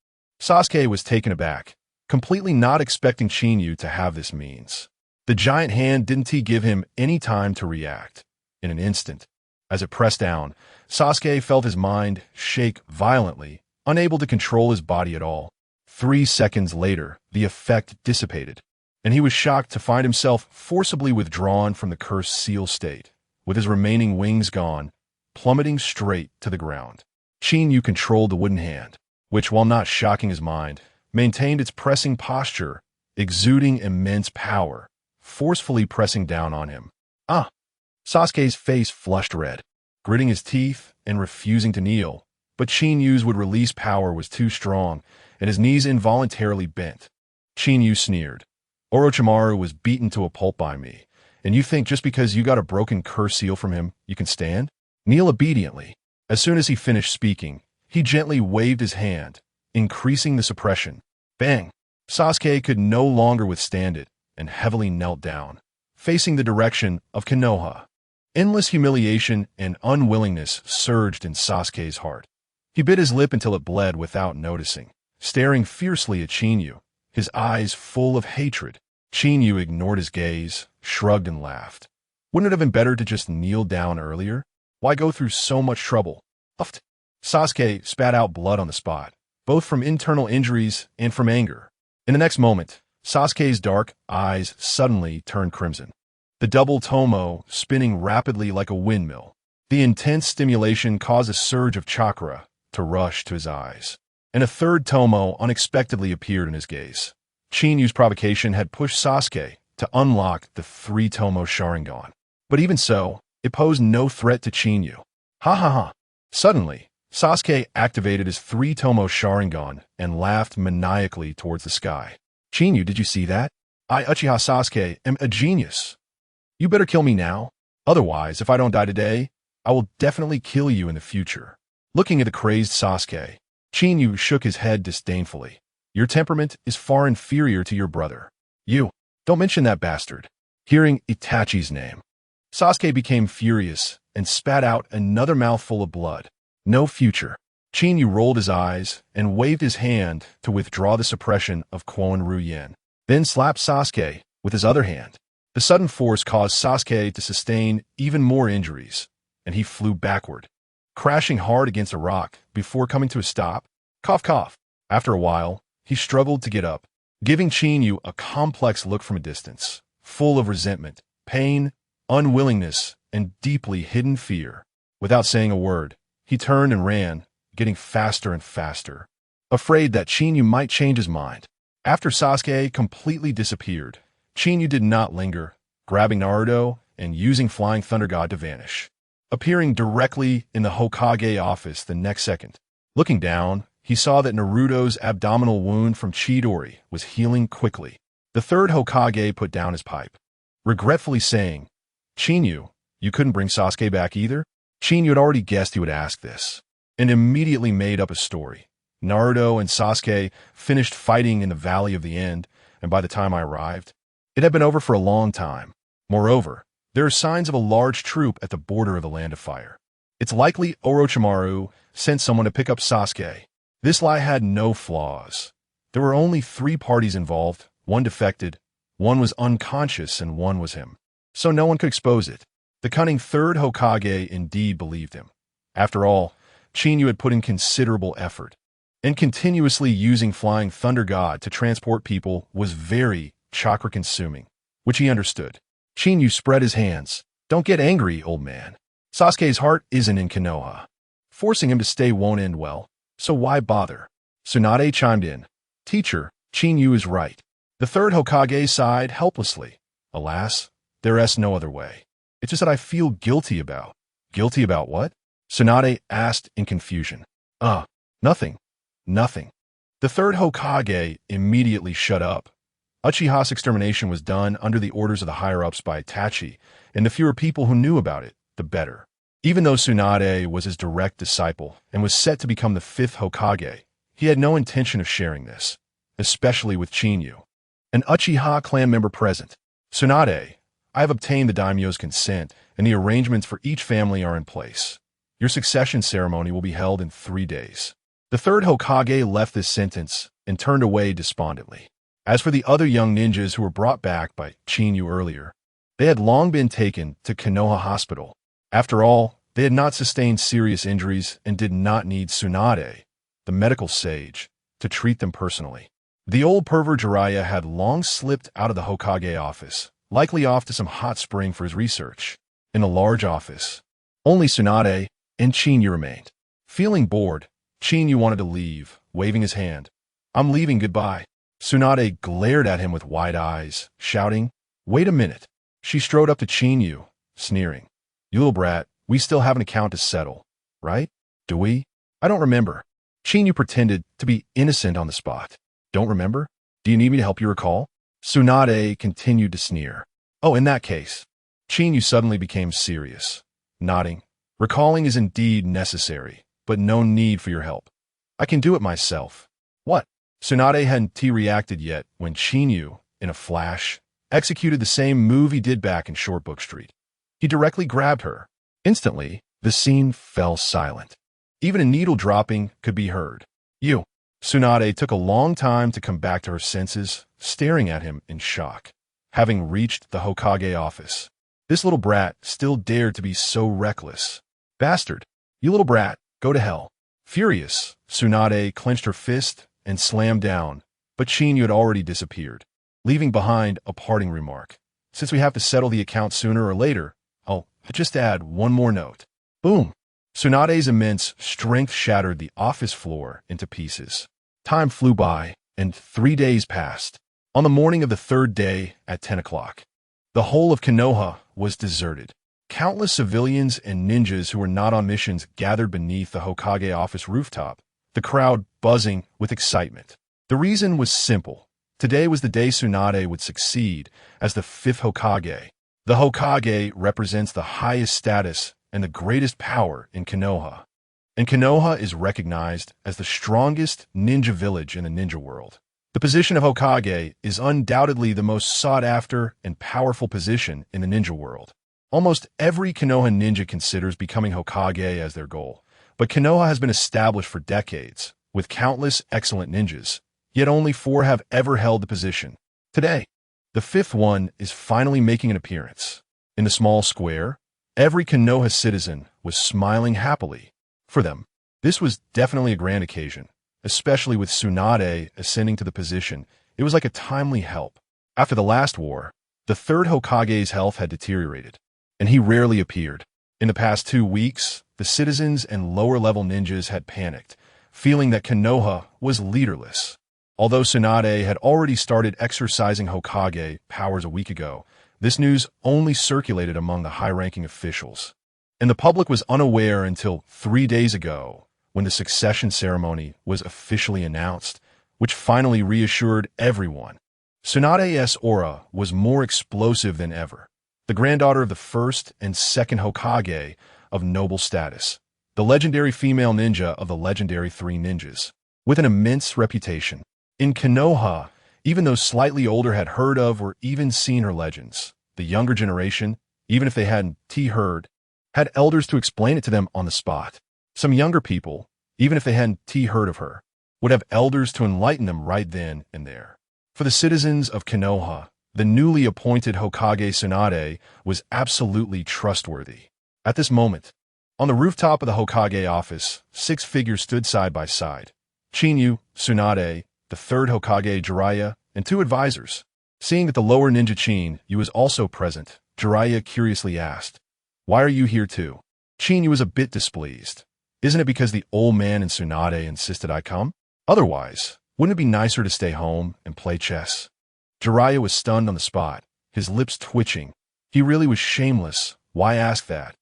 Sasuke was taken aback, completely not expecting Chinyu to have this means. The giant hand didn't give him any time to react. In an instant, as it pressed down, Sasuke felt his mind shake violently, unable to control his body at all. 3 seconds later, the effect dissipated, and he was shocked to find himself forcibly withdrawn from the cursed seal state, with his remaining wings gone, plummeting straight to the ground. Chinyu controlled the wooden hand, which, while not shocking his mind, maintained its pressing posture, exuding immense power, forcefully pressing down on him. Ah! Sasuke's face flushed red, gritting his teeth and refusing to kneel, but Chinyu's would release power was too strong, and his knees involuntarily bent. Chinyu sneered. Orochimaru was beaten to a pulp by me, and you think just because you got a broken curse seal from him, you can stand? Kneel obediently. As soon as he finished speaking, he gently waved his hand, increasing the suppression. Bang! Sasuke could no longer withstand it, and heavily knelt down, facing the direction of Konoha. Endless humiliation and unwillingness surged in Sasuke's heart. He bit his lip until it bled without noticing, staring fiercely at Chinyu, his eyes full of hatred. Chinyu ignored his gaze, shrugged and laughed. Wouldn't it have been better to just kneel down earlier? Why go through so much trouble? Uffed. Sasuke spat out blood on the spot, both from internal injuries and from anger. In the next moment, Sasuke's dark eyes suddenly turned crimson, the double tomo spinning rapidly like a windmill. The intense stimulation caused a surge of chakra to rush to his eyes, and a third tomo unexpectedly appeared in his gaze. Chinyu's provocation had pushed Sasuke to unlock the 3-tomo Sharingan. But even so, it posed no threat to Chinyu. Ha ha ha. Suddenly, Sasuke activated his 3-tomo Sharingan and laughed maniacally towards the sky. Chinyu, did you see that? I, Uchiha Sasuke, am a genius. You better kill me now. Otherwise, if I don't die today, I will definitely kill you in the future. Looking at the crazed Sasuke, Chinyu shook his head disdainfully. Your temperament is far inferior to your brother. You, don't mention that bastard. Hearing Itachi's name, Sasuke became furious and spat out another mouthful of blood. No future. Chinyu rolled his eyes and waved his hand to withdraw the suppression of Qinyu'sSign-In, then slapped Sasuke with his other hand. The sudden force caused Sasuke to sustain even more injuries, and he flew backward, crashing hard against a rock before coming to a stop. Cough, cough. After a while, he struggled to get up, giving Chinyu a complex look from a distance, full of resentment, pain, unwillingness, and deeply hidden fear. Without saying a word, he turned and ran, getting faster and faster, afraid that Chinyu might change his mind. After Sasuke completely disappeared, Chinyu did not linger, grabbing Naruto and using Flying Thunder God to vanish, appearing directly in the Hokage office the next second. Looking down, he saw that Naruto's abdominal wound from Chidori was healing quickly. The third Hokage put down his pipe, regretfully saying, Chinyu, you couldn't bring Sasuke back either? Chinyu had already guessed he would ask this, and immediately made up a story. Naruto and Sasuke finished fighting in the Valley of the End, and by the time I arrived, it had been over for a long time. Moreover, there are signs of a large troop at the border of the Land of Fire. It's likely Orochimaru sent someone to pick up Sasuke. This lie had no flaws. There were only 3 parties involved, one defected, one was unconscious, and one was him. So no one could expose it. The cunning third Hokage indeed believed him. After all, Chinyu had put in considerable effort, and continuously using Flying Thunder God to transport people was very chakra-consuming, which he understood. Chinyu spread his hands. Don't get angry, old man. Sasuke's heart isn't in Konoha. Forcing him to stay won't end well, so why bother? Tsunade chimed in. Teacher, Chinyu is right. The third Hokage sighed helplessly. Alas, there's no other way. It's just that I feel guilty about. Guilty about what? Tsunade asked in confusion. Nothing. Nothing. The third Hokage immediately shut up. Uchiha's extermination was done under the orders of the higher-ups by Itachi, and the fewer people who knew about it, the better. Even though Tsunade was his direct disciple and was set to become the 5th Hokage, he had no intention of sharing this, especially with Chinyu, an Uchiha clan member present. Tsunade, I have obtained the daimyo's consent, and the arrangements for each family are in place. Your succession ceremony will be held in 3 days. The third Hokage left this sentence and turned away despondently. As for the other young ninjas who were brought back by Chinyu earlier, they had long been taken to Konoha Hospital. After all, they had not sustained serious injuries and did not need Tsunade, the medical sage, to treat them personally. The old pervert Jiraiya had long slipped out of the Hokage office, likely off to some hot spring for his research. In the large office, only Tsunade and Chinyu remained. Feeling bored, Chinyu wanted to leave, waving his hand. I'm leaving, goodbye. Tsunade glared at him with wide eyes, shouting, Wait a minute. She strode up to Chinyu, sneering. You little brat, we still have an account to settle, right? Do we? I don't remember. Chinyu pretended to be innocent on the spot. Don't remember? Do you need me to help you recall? Tsunade continued to sneer. Oh, in that case. Chinyu suddenly became serious, nodding. Recalling is indeed necessary, but no need for your help. I can do it myself. What? Tsunade hadn't reacted yet when Chinyu, in a flash, executed the same move he did back in Shortbook Street. He directly grabbed her. Instantly, the scene fell silent. Even a needle dropping could be heard. You. Tsunade took a long time to come back to her senses, staring at him in shock. Having reached the Hokage office, this little brat still dared to be so reckless. Bastard. You little brat, go to hell. Furious, Tsunade clenched her fist and slammed down, but Chinyu had already disappeared, leaving behind a parting remark. Since we have to settle the account sooner or later, I'll just add one more note. Boom! Tsunade's immense strength shattered the office floor into pieces. Time flew by, and 3 days passed. On the morning of the 3rd day at 10 o'clock, the whole of Konoha was deserted. Countless civilians and ninjas who were not on missions gathered beneath the Hokage office rooftop, the crowd buzzing with excitement. The reason was simple. Today was the day Tsunade would succeed as the 5th Hokage. The Hokage represents the highest status and the greatest power in Konoha. And Konoha is recognized as the strongest ninja village in the ninja world. The position of Hokage is undoubtedly the most sought-after and powerful position in the ninja world. Almost every Konoha ninja considers becoming Hokage as their goal, but Konoha has been established for decades, with countless excellent ninjas, yet only 4 have ever held the position. Today, the 5th one is finally making an appearance. In the small square, every Konoha citizen was smiling happily. For them, this was definitely a grand occasion. Especially with Tsunade ascending to the position, it was like a timely help. After the last war, the 3rd Hokage's health had deteriorated, and he rarely appeared. In the past 2 weeks, the citizens and lower-level ninjas had panicked, feeling that Konoha was leaderless. Although Tsunade had already started exercising Hokage powers a week ago, this news only circulated among the high-ranking officials. And the public was unaware until 3 days ago, when the succession ceremony was officially announced, which finally reassured everyone. Tsunade's aura was more explosive than ever. The granddaughter of the 1st and 2nd Hokage of noble status, the legendary female ninja of the legendary 3 ninjas, with an immense reputation. In Konoha, even those slightly older had heard of or even seen her legends. The younger generation, even if they hadn't heard, had elders to explain it to them on the spot. Some younger people, even if they hadn't heard of her, would have elders to enlighten them right then and there. For the citizens of Konoha, the newly appointed Hokage Tsunade was absolutely trustworthy. At this moment, on the rooftop of the Hokage office, 6 figures stood side by side. Chinyu, Tsunade, the 3rd Hokage Jiraiya, and 2 advisors. Seeing that the lower ninja Chinyu was also present, Jiraiya curiously asked, "Why are you here too?" Chinyu was a bit displeased. "Isn't it because the old man and Tsunade insisted I come? Otherwise, wouldn't it be nicer to stay home and play chess?" Jiraiya was stunned on the spot, his lips twitching. He really was shameless. Why ask that?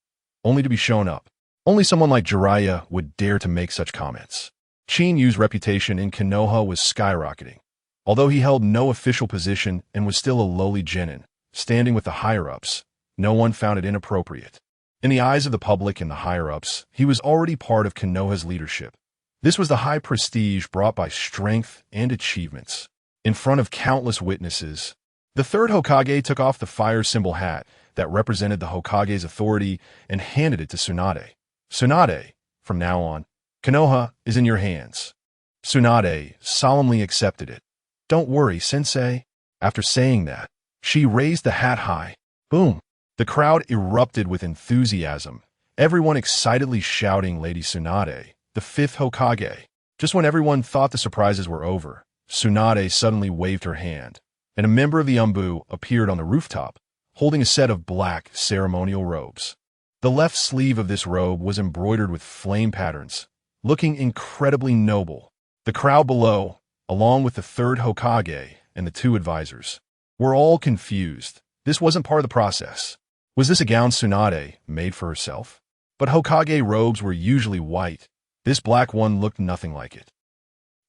Only to be shown up. Only someone like Jiraiya would dare to make such comments. Chinyu's reputation in Konoha was skyrocketing. Although he held no official position and was still a lowly genin, standing with the higher-ups, no one found it inappropriate. In the eyes of the public and the higher-ups, he was already part of Konoha's leadership. This was the high prestige brought by strength and achievements. In front of countless witnesses, the 3rd Hokage took off the fire symbol hat that represented the Hokage's authority and handed it to Tsunade. "Tsunade, from now on, Konoha is in your hands." Tsunade solemnly accepted it. "Don't worry, sensei." After saying that, she raised the hat high. Boom! The crowd erupted with enthusiasm, everyone excitedly shouting Lady Tsunade, the 5th Hokage. Just when everyone thought the surprises were over, Tsunade suddenly waved her hand, and a member of the Umbu appeared on the rooftop, holding a set of black ceremonial robes. The left sleeve of this robe was embroidered with flame patterns, looking incredibly noble. The crowd below, along with the 3rd Hokage and the 2 advisors, were all confused. This wasn't part of the process. Was this a gown Tsunade made for herself? But Hokage robes were usually white. This black one looked nothing like it.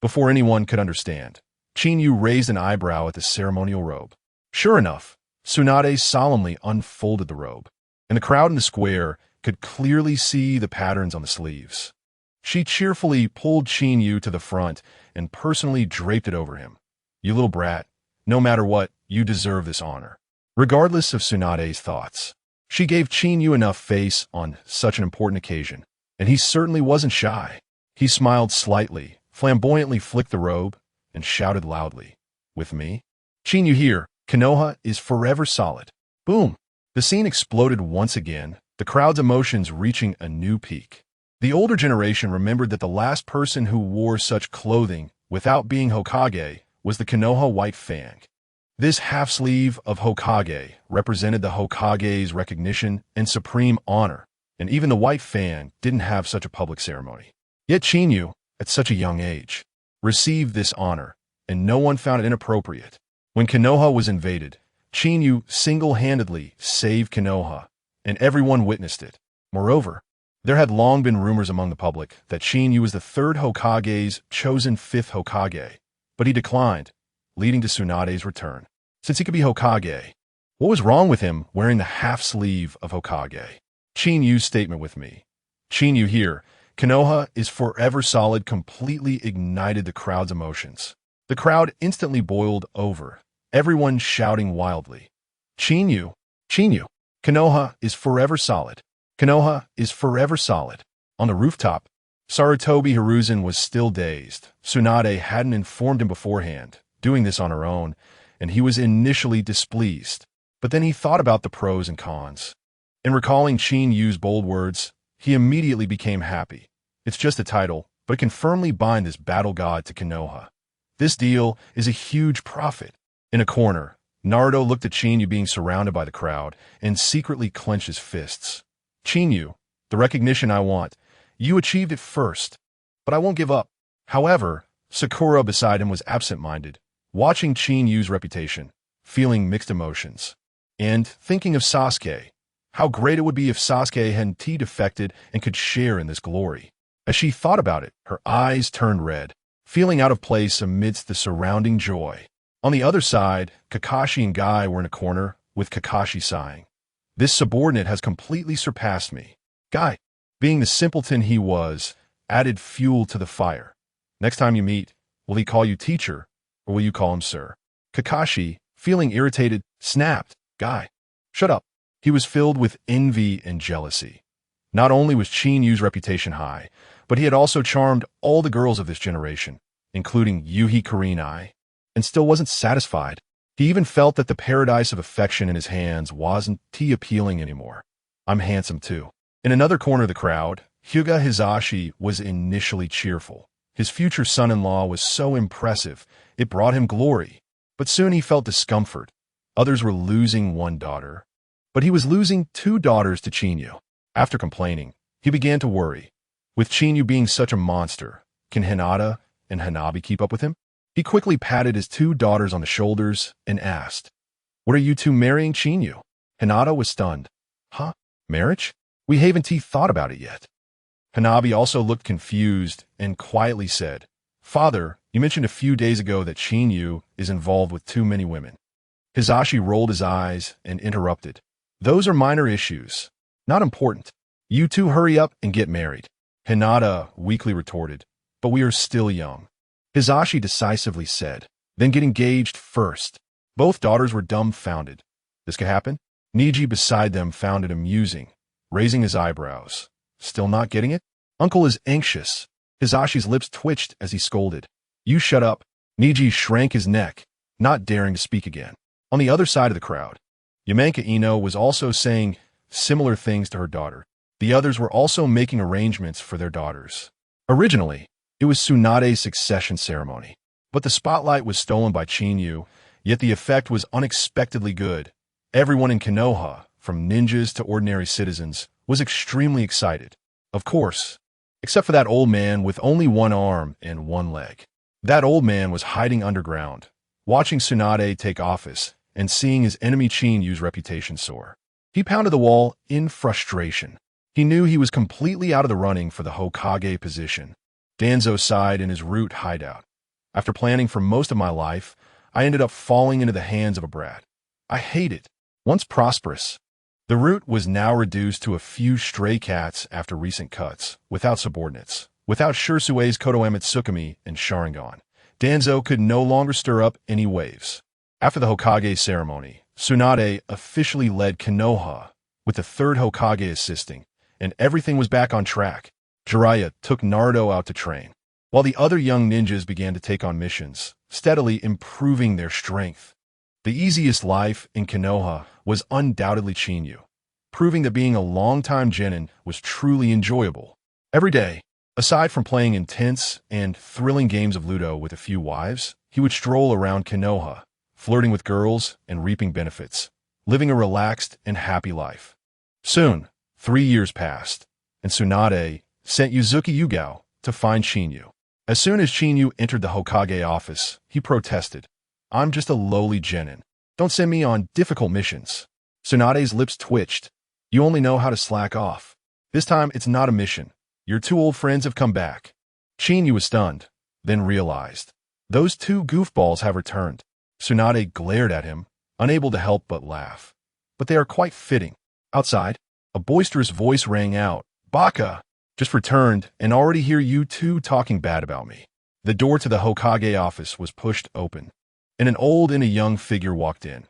Before anyone could understand, Chinyu raised an eyebrow at the ceremonial robe. Sure enough, Tsunade solemnly unfolded the robe, and the crowd in the square could clearly see the patterns on the sleeves. She cheerfully pulled Chinyu to the front and personally draped it over him. "You little brat, no matter what, you deserve this honor." Regardless of Tsunade's thoughts, she gave Chinyu enough face on such an important occasion, and he certainly wasn't shy. He smiled slightly, flamboyantly flicked the robe, and shouted loudly, "With me? Chinyu here, Konoha is forever solid." Boom! The scene exploded once again, the crowd's emotions reaching a new peak. The older generation remembered that the last person who wore such clothing without being Hokage was the Konoha White Fang. This half-sleeve of Hokage represented the Hokage's recognition and supreme honor, and even the White Fang didn't have such a public ceremony. Yet Chinyu, at such a young age, received this honor, and no one found it inappropriate. When Konoha was invaded, Chinyu single-handedly saved Konoha, and everyone witnessed it. Moreover, there had long been rumors among the public that Chinyu was the 3rd Hokage's chosen 5th Hokage, but he declined, leading to Tsunade's return. Since he could be Hokage, what was wrong with him wearing the half-sleeve of Hokage? Qinyu's statement with me. Qinyu here, Konoha is forever solid, completely ignited the crowd's emotions. The crowd instantly boiled over, everyone shouting wildly. Qinyu, Qinyu, Konoha is forever solid. Konoha is forever solid. On the rooftop, Sarutobi Hiruzen was still dazed. Tsunade hadn't informed him beforehand, doing this on her own, and he was initially displeased. But then he thought about the pros and cons. In recalling Qinyu's bold words, he immediately became happy. It's just a title, but it can firmly bind this battle god to Konoha. This deal is a huge profit. In a corner, Naruto looked at Chinyu being surrounded by the crowd and secretly clenched his fists. Chinyu, the recognition I want. You achieved it first, but I won't give up. However, Sakura beside him was absent-minded, watching Chinyu's reputation, feeling mixed emotions, and thinking of Sasuke. How great it would be if Sasuke hadn't defected and could share in this glory. As she thought about it, her eyes turned red, feeling out of place amidst the surrounding joy. On the other side, Kakashi and Guy were in a corner, with Kakashi sighing. This subordinate has completely surpassed me. Guy, being the simpleton he was, added fuel to the fire. Next time you meet, will he call you teacher, or will you call him sir? Kakashi, feeling irritated, snapped, Guy, shut up. He was filled with envy and jealousy. Not only was Chinyu's reputation high, but he had also charmed all the girls of this generation, including Yuhi Kurenai, and still wasn't satisfied. He even felt that the paradise of affection in his hands wasn't appealing anymore. I'm handsome too. In another corner of the crowd, Hyuga Hisashi was initially cheerful. His future son-in-law was so impressive, it brought him glory. But soon he felt discomfort. Others were losing one daughter, but he was losing two daughters to Chinyu. After complaining, he began to worry. With Chinyu being such a monster, can Hinata and Hanabi keep up with him? He quickly patted his two daughters on the shoulders and asked, "What are you two marrying Chinyu?" Hinata was stunned. Huh? Marriage? We haven't thought about it yet. Hanabi also looked confused and quietly said, "Father, you mentioned a few days ago that Chinyu is involved with too many women." Hisashi rolled his eyes and interrupted. "Those are minor issues. Not important. You two hurry up and get married." Hinata weakly retorted, "But we are still young." Hisashi decisively said, "Then get engaged first." Both daughters were dumbfounded. This could happen? Niji beside them found it amusing, raising his eyebrows. Still not getting it? Uncle is anxious. Hisashi's lips twitched as he scolded. "You shut up." Niji shrank his neck, not daring to speak again. On the other side of the crowd, Yamanka Ino was also saying similar things to her daughter. The others were also making arrangements for their daughters. Originally, it was Tsunade's succession ceremony, but the spotlight was stolen by Chinyu, yet the effect was unexpectedly good. Everyone in Konoha, from ninjas to ordinary citizens, was extremely excited. Of course, except for that old man with only one arm and one leg. That old man was hiding underground, watching Tsunade take office and seeing his enemy Chinyu's reputation soar. He pounded the wall in frustration. He knew he was completely out of the running for the Hokage position. Danzo sighed in his root hideout. "After planning for most of my life, I ended up falling into the hands of a brat. I hate it. Once prosperous, the root was now reduced to a few stray cats after recent cuts, without subordinates, without Shursue's Kotoeme Tsukumi and Sharingan. Danzo could no longer stir up any waves. After the Hokage ceremony, Tsunade officially led Konoha, with the third Hokage assisting, and everything was back on track. Jiraiya took Naruto out to train, while the other young ninjas began to take on missions, steadily improving their strength. The easiest life in Konoha was undoubtedly Chinyu, proving that being a longtime genin was truly enjoyable. Every day, aside from playing intense and thrilling games of Ludo with a few wives, he would stroll around Konoha, flirting with girls and reaping benefits, living a relaxed and happy life. Soon, 3 years passed, and Tsunade sent Yuzuki Yugao to find Chinyu. As soon as Chinyu entered the Hokage office, he protested, "I'm just a lowly genin. Don't send me on difficult missions." Tsunade's lips twitched. "You only know how to slack off. This time it's not a mission. Your two old friends have come back." Chinyu was stunned, then realized, "Those two goofballs have returned." Tsunade glared at him, unable to help but laugh. "But they are quite fitting." Outside, A boisterous voice rang out. Baka! Just returned and already hear you two talking bad about me. The door to the Hokage office was pushed open, and an old and a young figure walked in,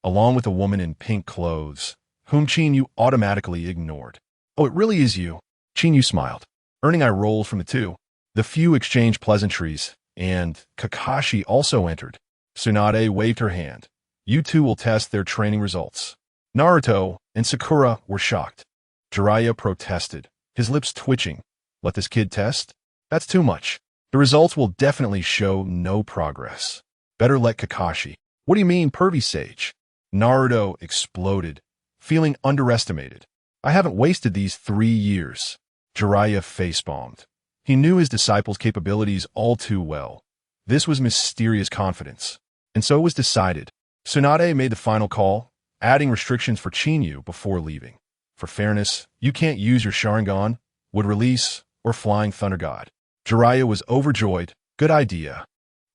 along with a woman in pink clothes, whom Chinyu automatically ignored. Oh, it really is you. Chinyu smiled, earning eye rolls from the two. The few exchanged pleasantries, and Kakashi also entered. Tsunade waved her hand. You two will test their training results. Naruto and Sakura were shocked. Jiraiya protested, his lips twitching. Let this kid test? That's too much. The results will definitely show no progress. Better let Kakashi. What do you mean, pervy sage? Naruto exploded, feeling underestimated. I haven't wasted these 3 years. Jiraiya facepalmed. He knew his disciple's capabilities all too well. This was mysterious confidence. And so it was decided. Tsunade made the final call, adding restrictions for Chinyu before leaving. For fairness, you can't use your Sharingan, Wood Release, or Flying Thunder God. Jiraiya was overjoyed. Good idea.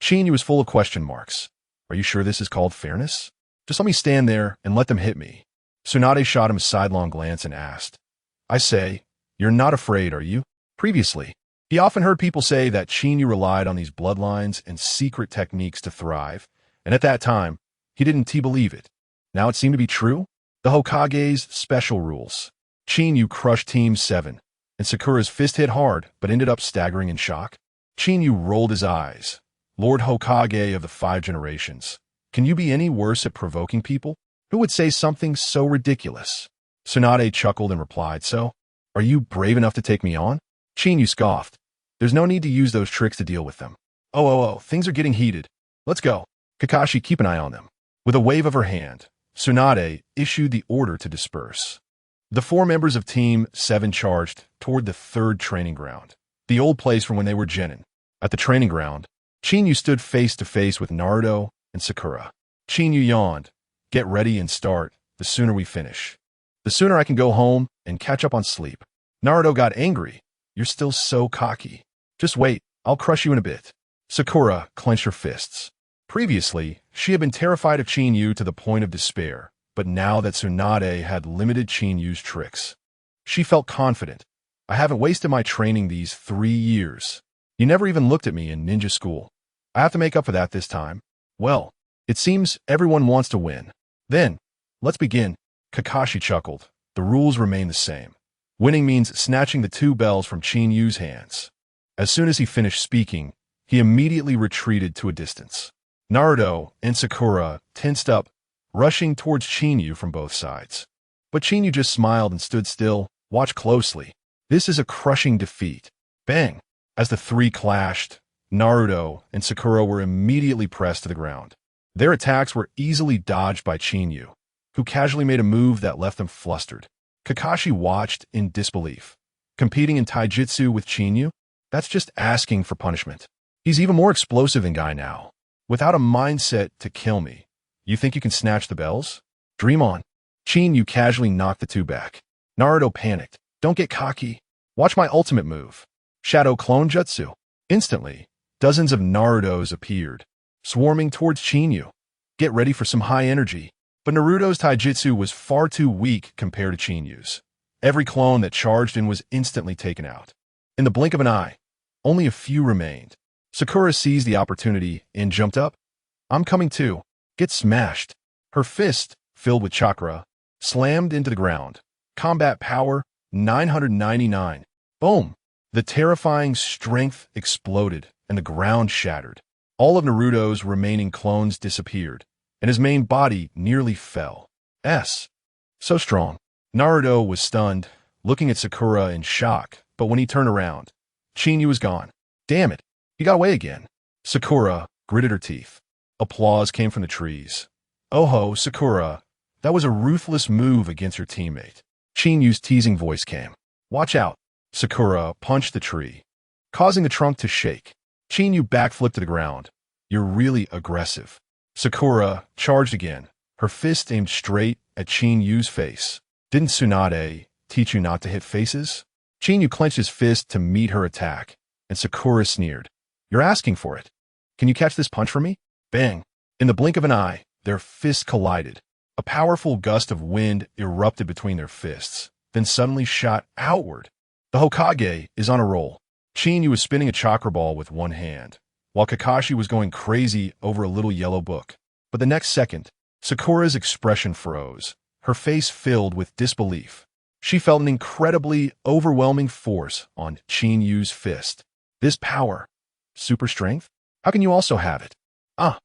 Chinyu was full of question marks. Are you sure this is called fairness? Just let me stand there and let them hit me. Tsunade shot him a sidelong glance and asked, I say, you're not afraid, are you? Previously, he often heard people say that Chinyu relied on these bloodlines and secret techniques to thrive, and at that time, he didn't believe it. Now it seemed to be true. The Hokage's special rules. Chinyu crushed Team 7, and Sakura's fist hit hard but ended up staggering in shock. Chinyu rolled his eyes. Lord Hokage of the 5 generations. Can you be any worse at provoking people? Who would say something so ridiculous? Tsunade chuckled and replied, So, are you brave enough to take me on? Chinyu scoffed. There's no need to use those tricks to deal with them. Oh, things are getting heated. Let's go. Kakashi, keep an eye on them. With a wave of her hand, Tsunade issued the order to disperse. The 4 members of Team 7 charged toward the 3rd training ground, the old place from when they were genin. At the training ground, Chinyu stood face to face with Naruto and Sakura. Chinyu yawned. Get ready and start, the sooner we finish. The sooner I can go home and catch up on sleep. Naruto got angry. You're still so cocky. Just wait, I'll crush you in a bit. Sakura clenched her fists. Previously, she had been terrified of Chinyu to the point of despair, but now that Tsunade had limited Chinyu's tricks, she felt confident. I haven't wasted my training these 3 years. You never even looked at me in ninja school. I have to make up for that this time. Well, it seems everyone wants to win. Then, let's begin. Kakashi chuckled. The rules remain the same. Winning means snatching the 2 bells from Chinyu's hands. As soon as he finished speaking, he immediately retreated to a distance. Naruto and Sakura tensed up, rushing towards Chinyu from both sides. But Chinyu just smiled and stood still. Watch closely. This is a crushing defeat. Bang! As the 3 clashed, Naruto and Sakura were immediately pressed to the ground. Their attacks were easily dodged by Chinyu, who casually made a move that left them flustered. Kakashi watched in disbelief. Competing in taijutsu with Chinyu? That's just asking for punishment. He's even more explosive than Guy now. Without a mindset to kill me, you think you can snatch the bells? Dream on. Chinyu casually knocked the 2 back. Naruto panicked. Don't get cocky. Watch my ultimate move. Shadow Clone Jutsu. Instantly, dozens of Narutos appeared, swarming towards Chinyu. Get ready for some high energy. But Naruto's taijutsu was far too weak compared to Chinyu's. Every clone that charged in was instantly taken out. In the blink of an eye, only a few remained. Sakura seized the opportunity and jumped up. I'm coming too. Get smashed. Her fist, filled with chakra, slammed into the ground. Combat power, 999. Boom! The terrifying strength exploded, and the ground shattered. All of Naruto's remaining clones disappeared, and his main body nearly fell. So strong. Naruto was stunned, looking at Sakura in shock, but when he turned around, Chinyu was gone. Damn it, he got away again. Sakura gritted her teeth. Applause came from the trees. Oh-ho, Sakura, that was a ruthless move against your teammate. Chinyu's teasing voice came. Watch out. Sakura punched the tree, causing the trunk to shake. Chinyu backflipped to the ground. You're really aggressive. Sakura charged again, her fist aimed straight at Chinyu's face. Didn't Tsunade teach you not to hit faces? Chinyu clenched his fist to meet her attack, and Sakura sneered. You're asking for it. Can you catch this punch for me? Bang! In the blink of an eye, their fists collided. A powerful gust of wind erupted between their fists, then suddenly shot outward. The Hokage is on a roll. Chinyu was spinning a chakra ball with one hand, while Kakashi was going crazy over a little yellow book. But the next second, Sakura's expression froze, her face filled with disbelief. She felt an incredibly overwhelming force on Chinyu's fist. This power, super strength? How can you also have it? Ah!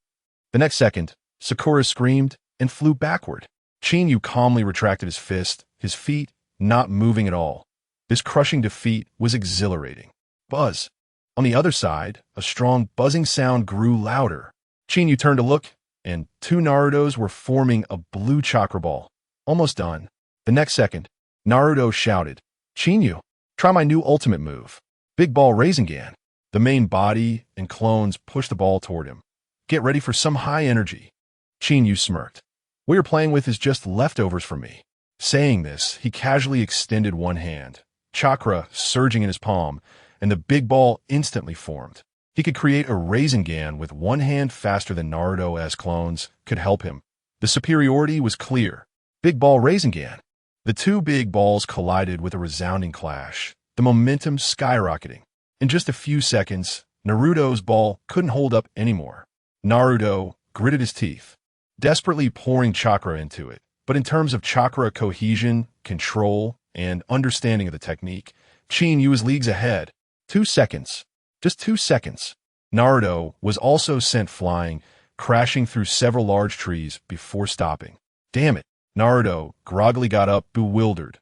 The next second, Sakura screamed and flew backward. Chinyu calmly retracted his fist, his feet not moving at all. This crushing defeat was exhilarating. Buzz. On the other side, a strong buzzing sound grew louder. Chinyu turned to look, and two Narutos were forming a blue chakra ball. Almost done. The next second, Naruto shouted, "Chinyu, try my new ultimate move. Big Ball Rasengan." The main body and clones pushed the ball toward him. "Get ready for some high energy." Chinyu smirked. "What you're playing with is just leftovers from me." Saying this, he casually extended one hand, chakra surging in his palm, and the big ball instantly formed. He could create a Rasengan with one hand faster than Naruto, as clones could help him. The superiority was clear. Big Ball Rasengan. The two big balls collided with a resounding clash, the momentum skyrocketing. In just a few seconds, Naruto's ball couldn't hold up anymore. Naruto gritted his teeth, desperately pouring chakra into it. But in terms of chakra cohesion, control, and understanding of the technique, Chinyu was leagues ahead. 2 seconds. Just 2 seconds. Naruto was also sent flying, crashing through several large trees before stopping. Damn it. Naruto groggily got up, bewildered.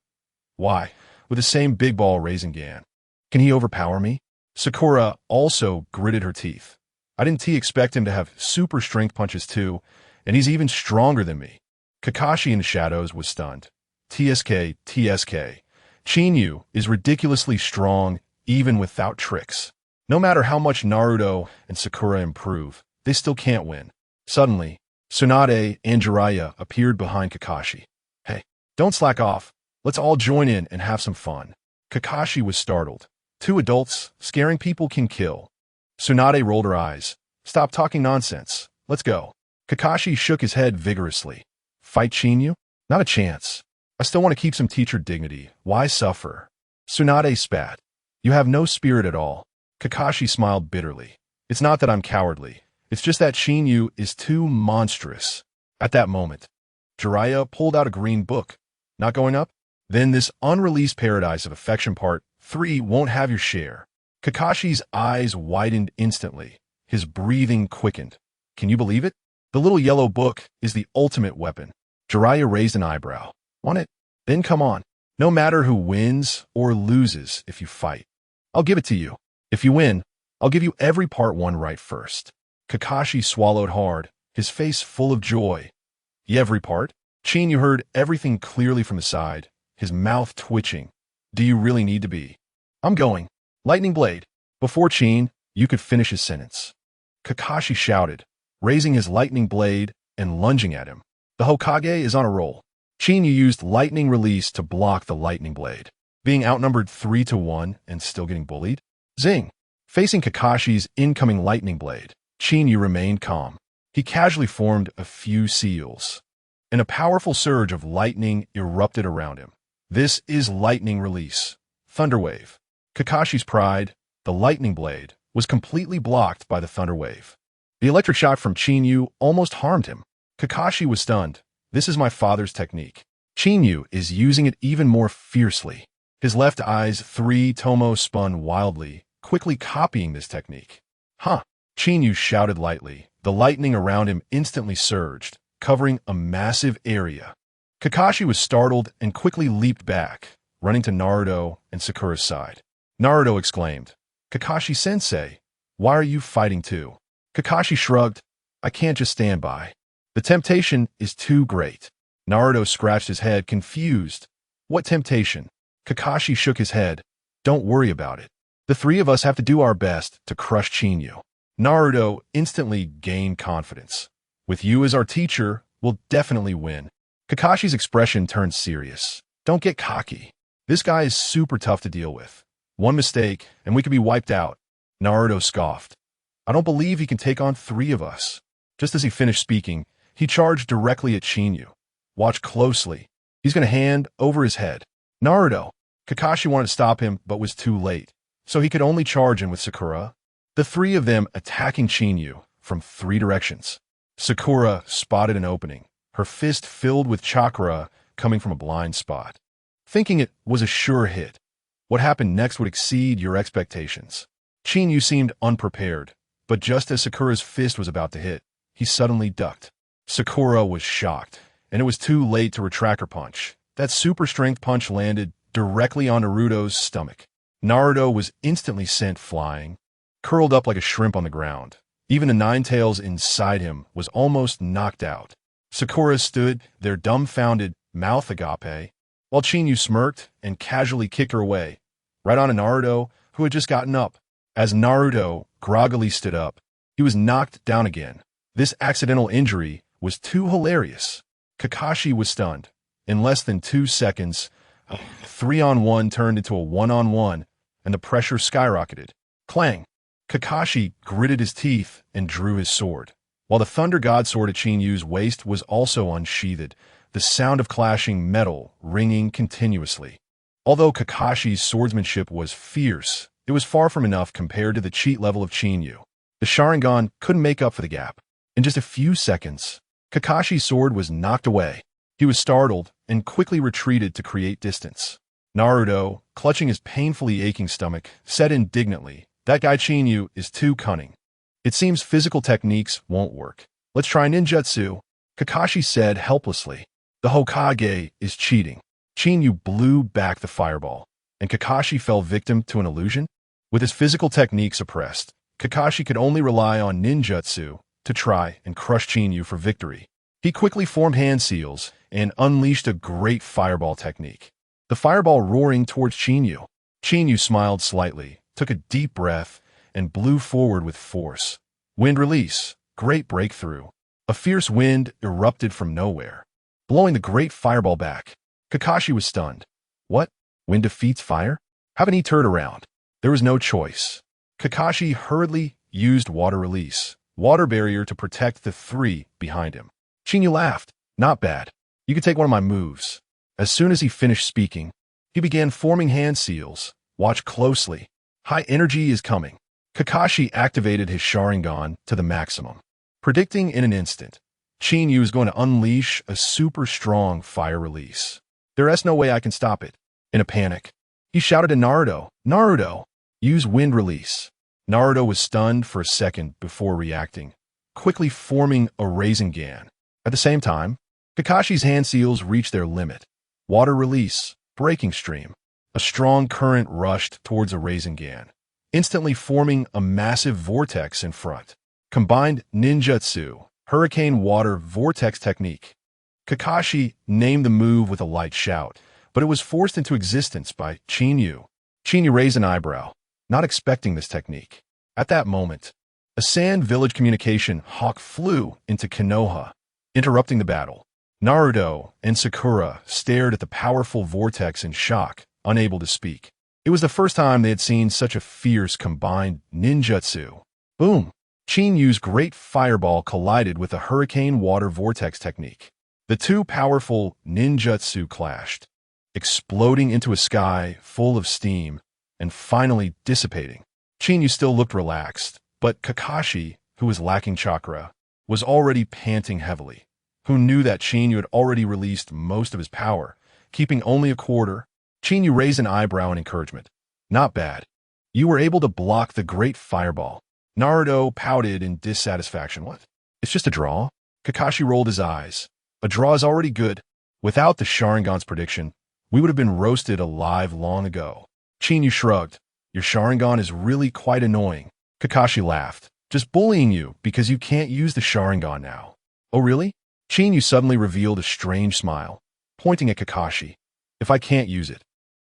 Why? With the same big ball Rasengan. Can he overpower me? Sakura also gritted her teeth. I didn't expect him to have super strength punches too, and he's even stronger than me. Kakashi in the shadows was stunned. TSK. Chinyu is ridiculously strong even without tricks. No matter how much Naruto and Sakura improve, they still can't win. Suddenly, Tsunade and Jiraiya appeared behind Kakashi. Hey, don't slack off. Let's all join in and have some fun. Kakashi was startled. Two adults scaring people can kill. Tsunade rolled her eyes. Stop talking nonsense. Let's go. Kakashi shook his head vigorously. Fight Chinyu? Not a chance. I still want to keep some teacher dignity. Why suffer? Tsunade spat. You have no spirit at all. Kakashi smiled bitterly. It's not that I'm cowardly. It's just that Chinyu is too monstrous. At that moment, Jiraiya pulled out a green book. Not going up? Then this unreleased Paradise of Affection Part 3 won't have your share. Kakashi's eyes widened instantly. His breathing quickened. Can you believe it? The little yellow book is the ultimate weapon. Jiraiya raised an eyebrow. Want it? Then come on. No matter who wins or loses if you fight. I'll give it to you. If you win, I'll give you every part 1 right first. Kakashi swallowed hard, his face full of joy. Every part? Chinyu heard everything clearly from his side, his mouth twitching. Do you really need to be? I'm going. Lightning Blade. Before Chin, you could finish his sentence. Kakashi shouted, raising his lightning blade and lunging at him. The Hokage is on a roll. Chinyu used lightning release to block the lightning blade. Being outnumbered 3-1 and still getting bullied? Zing! Facing Kakashi's incoming lightning blade, Chinyu remained calm. He casually formed a few seals, and a powerful surge of lightning erupted around him. This is lightning release. Thunder Wave. Kakashi's pride, the lightning blade, was completely blocked by the thunder wave. The electric shock from Chinyu almost harmed him. Kakashi was stunned. This is my father's technique. Chinyu is using it even more fiercely. His left eye's 3 tomo spun wildly, quickly copying this technique. Huh! Chinyu shouted lightly. The lightning around him instantly surged, covering a massive area. Kakashi was startled and quickly leaped back, running to Naruto and Sakura's side. Naruto exclaimed, Kakashi-sensei, why are you fighting too? Kakashi shrugged, I can't just stand by. The temptation is too great. Naruto scratched his head, confused. What temptation? Kakashi shook his head. Don't worry about it. The 3 of us have to do our best to crush Chinyu. Naruto instantly gained confidence. With you as our teacher, we'll definitely win. Kakashi's expression turned serious. Don't get cocky. This guy is super tough to deal with. One mistake, and we could be wiped out. Naruto scoffed. I don't believe he can take on 3 of us. Just as he finished speaking, he charged directly at Chinyu. Watch closely. He's going to hand over his head. Naruto. Kakashi wanted to stop him, but was too late, so he could only charge in with Sakura. The three of them attacking Chinyu from three directions. Sakura spotted an opening, her fist filled with chakra coming from a blind spot. Thinking it was a sure hit, what happened next would exceed your expectations. Chinyu seemed unprepared, but just as Sakura's fist was about to hit, he suddenly ducked. Sakura was shocked, and it was too late to retract her punch. That super strength punch landed directly on Naruto's stomach. Naruto was instantly sent flying, curled up like a shrimp on the ground. Even the nine tails inside him was almost knocked out. Sakura stood there dumbfounded, mouth agape, while Chinyu smirked and casually kicked her away, right on Naruto, who had just gotten up. As Naruto groggily stood up, he was knocked down again. This accidental injury was too hilarious. Kakashi was stunned. In less than 2 seconds, a 3-on-1 turned into a 1-on-1, and the pressure skyrocketed. Clang! Kakashi gritted his teeth and drew his sword. While the Thunder God sword at Chinyu's waist was also unsheathed, the sound of clashing metal ringing continuously. Although Kakashi's swordsmanship was fierce, it was far from enough compared to the cheat level of Chinyu. The Sharingan couldn't make up for the gap. In just a few seconds, Kakashi's sword was knocked away. He was startled and quickly retreated to create distance. Naruto, clutching his painfully aching stomach, said indignantly, "That guy Chinyu is too cunning. It seems physical techniques won't work. Let's try ninjutsu," Kakashi said helplessly. "The Hokage is cheating." Chinyu blew back the fireball, and Kakashi fell victim to an illusion. With his physical technique suppressed, Kakashi could only rely on ninjutsu to try and crush Chinyu for victory. He quickly formed hand seals and unleashed a great fireball technique. The fireball roaring towards Chinyu. Chinyu smiled slightly, took a deep breath, and blew forward with force. Wind release. Great breakthrough. A fierce wind erupted from nowhere, blowing the great fireball back. Kakashi was stunned. What? Wind defeats fire? Haven't he turned around? There was no choice. Kakashi hurriedly used water release, water barrier to protect the three behind him. Chinyu laughed. Not bad. You could take one of my moves. As soon as he finished speaking, he began forming hand seals. Watch closely. High energy is coming. Kakashi activated his Sharingan to the maximum, predicting in an instant, Chinyu is going to unleash a super strong fire release. There's no way I can stop it. In a panic, he shouted to Naruto, "Naruto, use wind release." Naruto was stunned for a second before reacting, quickly forming a Rasengan. At the same time, Kakashi's hand seals reached their limit. Water release, breaking stream. A strong current rushed towards a Rasengan, instantly forming a massive vortex in front. Combined ninjutsu, hurricane water vortex technique. Kakashi named the move with a light shout, but it was forced into existence by Chinyu. Chinyu raised an eyebrow, not expecting this technique. At that moment, a Sand Village communication hawk flew into Konoha, interrupting the battle. Naruto and Sakura stared at the powerful vortex in shock, unable to speak. It was the first time they had seen such a fierce combined ninjutsu. Boom! Chinyu's great fireball collided with a hurricane water vortex technique. The two powerful ninjutsu clashed, exploding into a sky full of steam and finally dissipating. Chinyu still looked relaxed, but Kakashi, who was lacking chakra, was already panting heavily. Who knew that Chinyu had already released most of his power, keeping only a quarter? Chinyu raised an eyebrow in encouragement. Not bad. You were able to block the great fireball. Naruto pouted in dissatisfaction. What? It's just a draw? Kakashi rolled his eyes. A draw is already good. Without the Sharingan's prediction, we would have been roasted alive long ago. Chinyu shrugged. Your Sharingan is really quite annoying. Kakashi laughed. Just bullying you because you can't use the Sharingan now. Oh really? Chinyu suddenly revealed a strange smile, pointing at Kakashi. If I can't use it,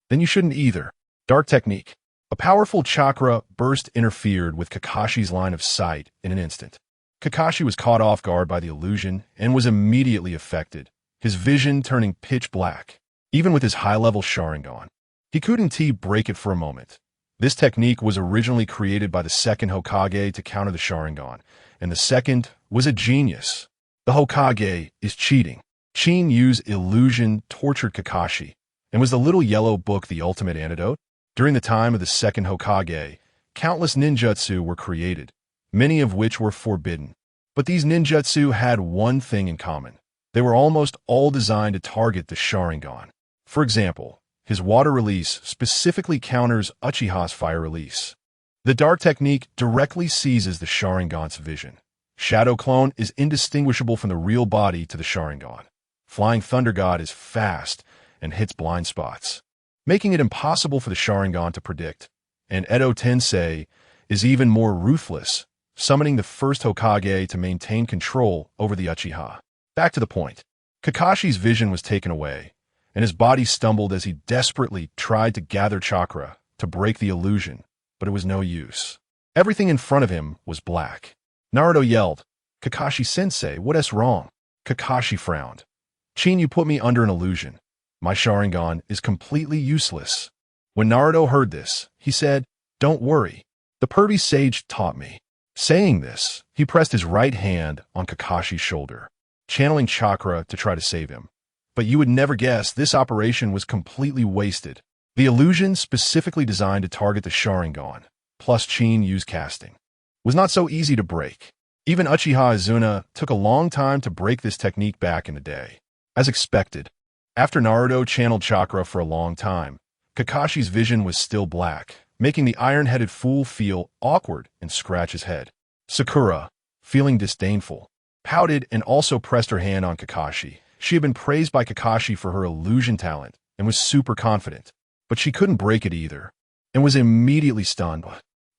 then you shouldn't either. Dark technique. A powerful chakra burst interfered with Kakashi's line of sight in an instant. Kakashi was caught off guard by the illusion and was immediately affected, his vision turning pitch black. Even with his high-level Sharingan, he couldn't break it for a moment. This technique was originally created by the second Hokage to counter the Sharingan, and the second was a genius. The Hokage is cheating. Chinyu's illusion tortured Kakashi, And was the little yellow book the ultimate antidote? During the time of the second Hokage, countless ninjutsu were created, many of which were forbidden. But these ninjutsu had one thing in common. They were almost all designed to target the Sharingan. For example, his water release specifically counters Uchiha's fire release. The dark technique directly seizes the Sharingan's vision. Shadow Clone is indistinguishable from the real body to the Sharingan. Flying Thunder God is fast and hits blind spots, making it impossible for the Sharingan to predict. And Edo Tensei is even more ruthless, summoning the first Hokage to maintain control over the Uchiha. Back to the point. Kakashi's vision was taken away, and his body stumbled as he desperately tried to gather chakra to break the illusion, but it was no use. Everything in front of him was black. Naruto yelled, "Kakashi-sensei, what's wrong?" Kakashi frowned. "Chin, put me under an illusion. My Sharingan is completely useless." When Naruto heard this, he said, "Don't worry. The pervy sage taught me." Saying this, he pressed his right hand on Kakashi's shoulder, channeling chakra to try to save him. But you would never guess this operation was completely wasted. The illusion specifically designed to target the Sharingan, plus Chin-Yu's casting, was not so easy to break. Even Uchiha Izuna took a long time to break this technique back in the day. As expected, after Naruto channeled chakra for a long time, Kakashi's vision was still black, making the iron-headed fool feel awkward and scratch his head. Sakura, feeling disdainful, pouted and also pressed her hand on Kakashi. She had been praised by Kakashi for her illusion talent and was super confident, but she couldn't break it either, and was immediately stunned.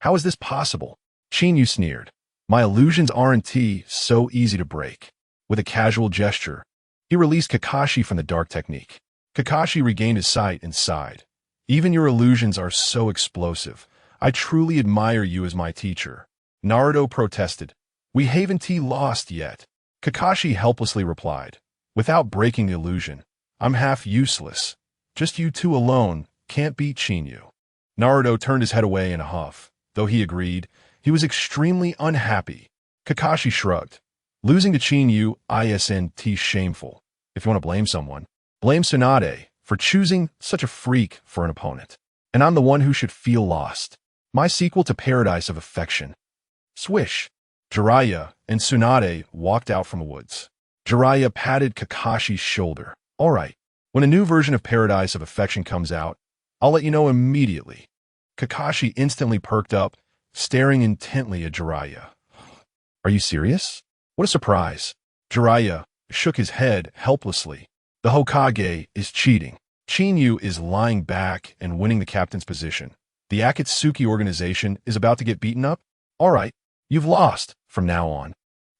How is this possible? Chin-Yu sneered. My illusions aren't so easy to break. With a casual gesture, he released Kakashi from the dark technique. Kakashi regained his sight and sighed. Even your illusions are so explosive. I truly admire you as my teacher. Naruto protested. We haven't lost yet. Kakashi helplessly replied. Without breaking the illusion, I'm half useless. Just you two alone can't beat Chin-Yu. Naruto turned his head away in a huff. Though he agreed, he was extremely unhappy. Kakashi shrugged. Losing to Chin-Yu isn't shameful. If you want to blame someone, blame Tsunade for choosing such a freak for an opponent. And I'm the one who should feel lost. My sequel to Paradise of Affection. Swish. Jiraiya and Tsunade walked out from the woods. Jiraiya patted Kakashi's shoulder. All right, when a new version of Paradise of Affection comes out, I'll let you know immediately. Kakashi instantly perked up, staring intently at Jiraiya. Are you serious? What a surprise. Jiraiya shook his head helplessly. The Hokage is cheating. Chin-Yu is lying back and winning the captain's position. The Akatsuki organization is about to get beaten up? All right, you've lost from now on.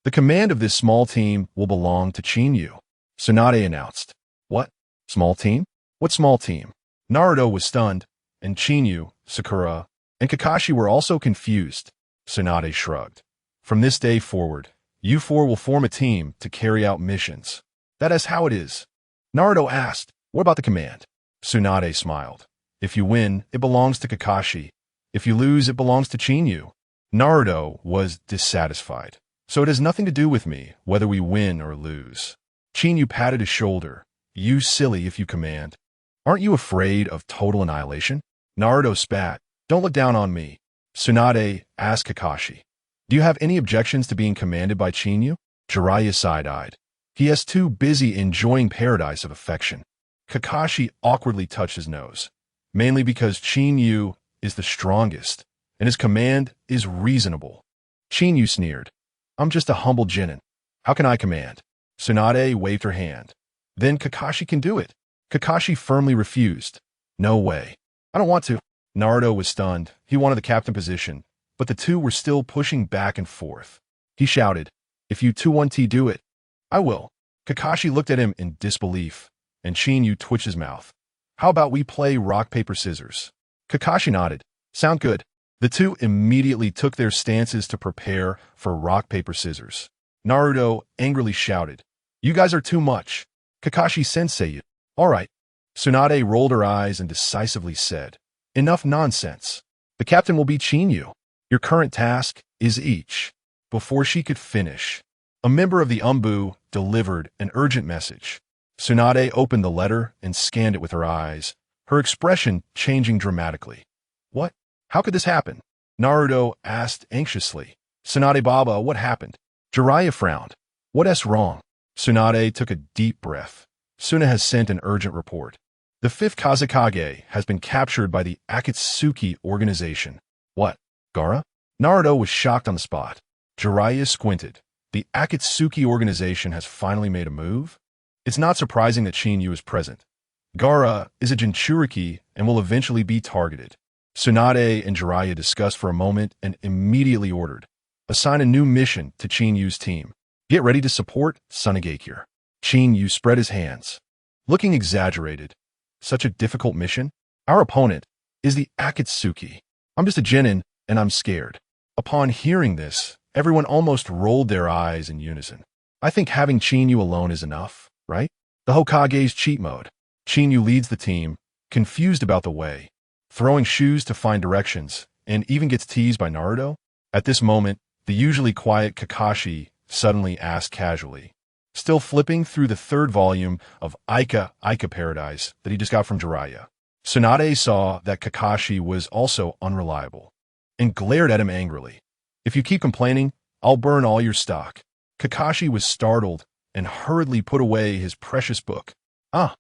The command of this small team will belong to Chin-Yu. Tsunade announced. What? Small team? What small team? Naruto was stunned, and Chin-Yu, Sakura, and Kakashi were also confused. Tsunade shrugged. From this day forward, you four will form a team to carry out missions. That is how it is. Naruto asked, what about the command? Tsunade smiled. If you win, it belongs to Kakashi. If you lose, it belongs to Chin-Yu. Naruto was dissatisfied. So it has nothing to do with me, whether we win or lose. Chin-Yu patted his shoulder. You silly if you command. Aren't you afraid of total annihilation? Naruto spat. Don't look down on me. Tsunade asked Kakashi. Do you have any objections to being commanded by Chin-Yu? Jiraiya side-eyed. He is too busy enjoying Paradise of Affection. Kakashi awkwardly touched his nose, mainly because Chin-Yu is the strongest, and his command is reasonable. Chin-Yu sneered. I'm just a humble genin. How can I command? Tsunade waved her hand. Then Kakashi can do it. Kakashi firmly refused. No way. I don't want to. Naruto was stunned. He wanted the captain position, but the two were still pushing back and forth. He shouted, if you 2-1-T do it, I will. Kakashi looked at him in disbelief, and Chin-Yu twitched his mouth. How about we play rock, paper, scissors? Kakashi nodded. Sound good. The two immediately took their stances to prepare for rock, paper, scissors. Naruto angrily shouted, you guys are too much. Kakashi-sensei, all right. Tsunade rolled her eyes and decisively said, enough nonsense. The captain will be Chin-Yu. Your current task is each. Before she could finish, a member of the Umbu delivered an urgent message. Tsunade opened the letter and scanned it with her eyes, her expression changing dramatically. What? How could this happen? Naruto asked anxiously. Tsunade Baba, what happened? Jiraiya frowned. What's wrong? Tsunade took a deep breath. Suna has sent an urgent report. The 5th Kazekage has been captured by the Akatsuki organization. What? Gaara? Naruto was shocked on the spot. Jiraiya squinted. The Akatsuki organization has finally made a move? It's not surprising that Shinyu is present. Gaara is a Jinchuriki and will eventually be targeted. Tsunade and Jiraiya discussed for a moment and immediately ordered. Assign a new mission to Chinyu's team. Get ready to support Tsunade. Chinyu spread his hands. Looking exaggerated. Such a difficult mission? Our opponent is the Akatsuki. I'm just a genin, and I'm scared. Upon hearing this, everyone almost rolled their eyes in unison. I think having Chinyu alone is enough, right? The Hokage's cheat mode. Chinyu leads the team, confused about the way, throwing shoes to find directions, and even gets teased by Naruto. At this moment, the usually quiet Kakashi suddenly asked casually, still flipping through the 3rd volume of Ica Paradise that he just got from Jiraiya. Tsunade saw that Kakashi was also unreliable and glared at him angrily. If you keep complaining, I'll burn all your stock. Kakashi was startled and hurriedly put away his precious book. Ah!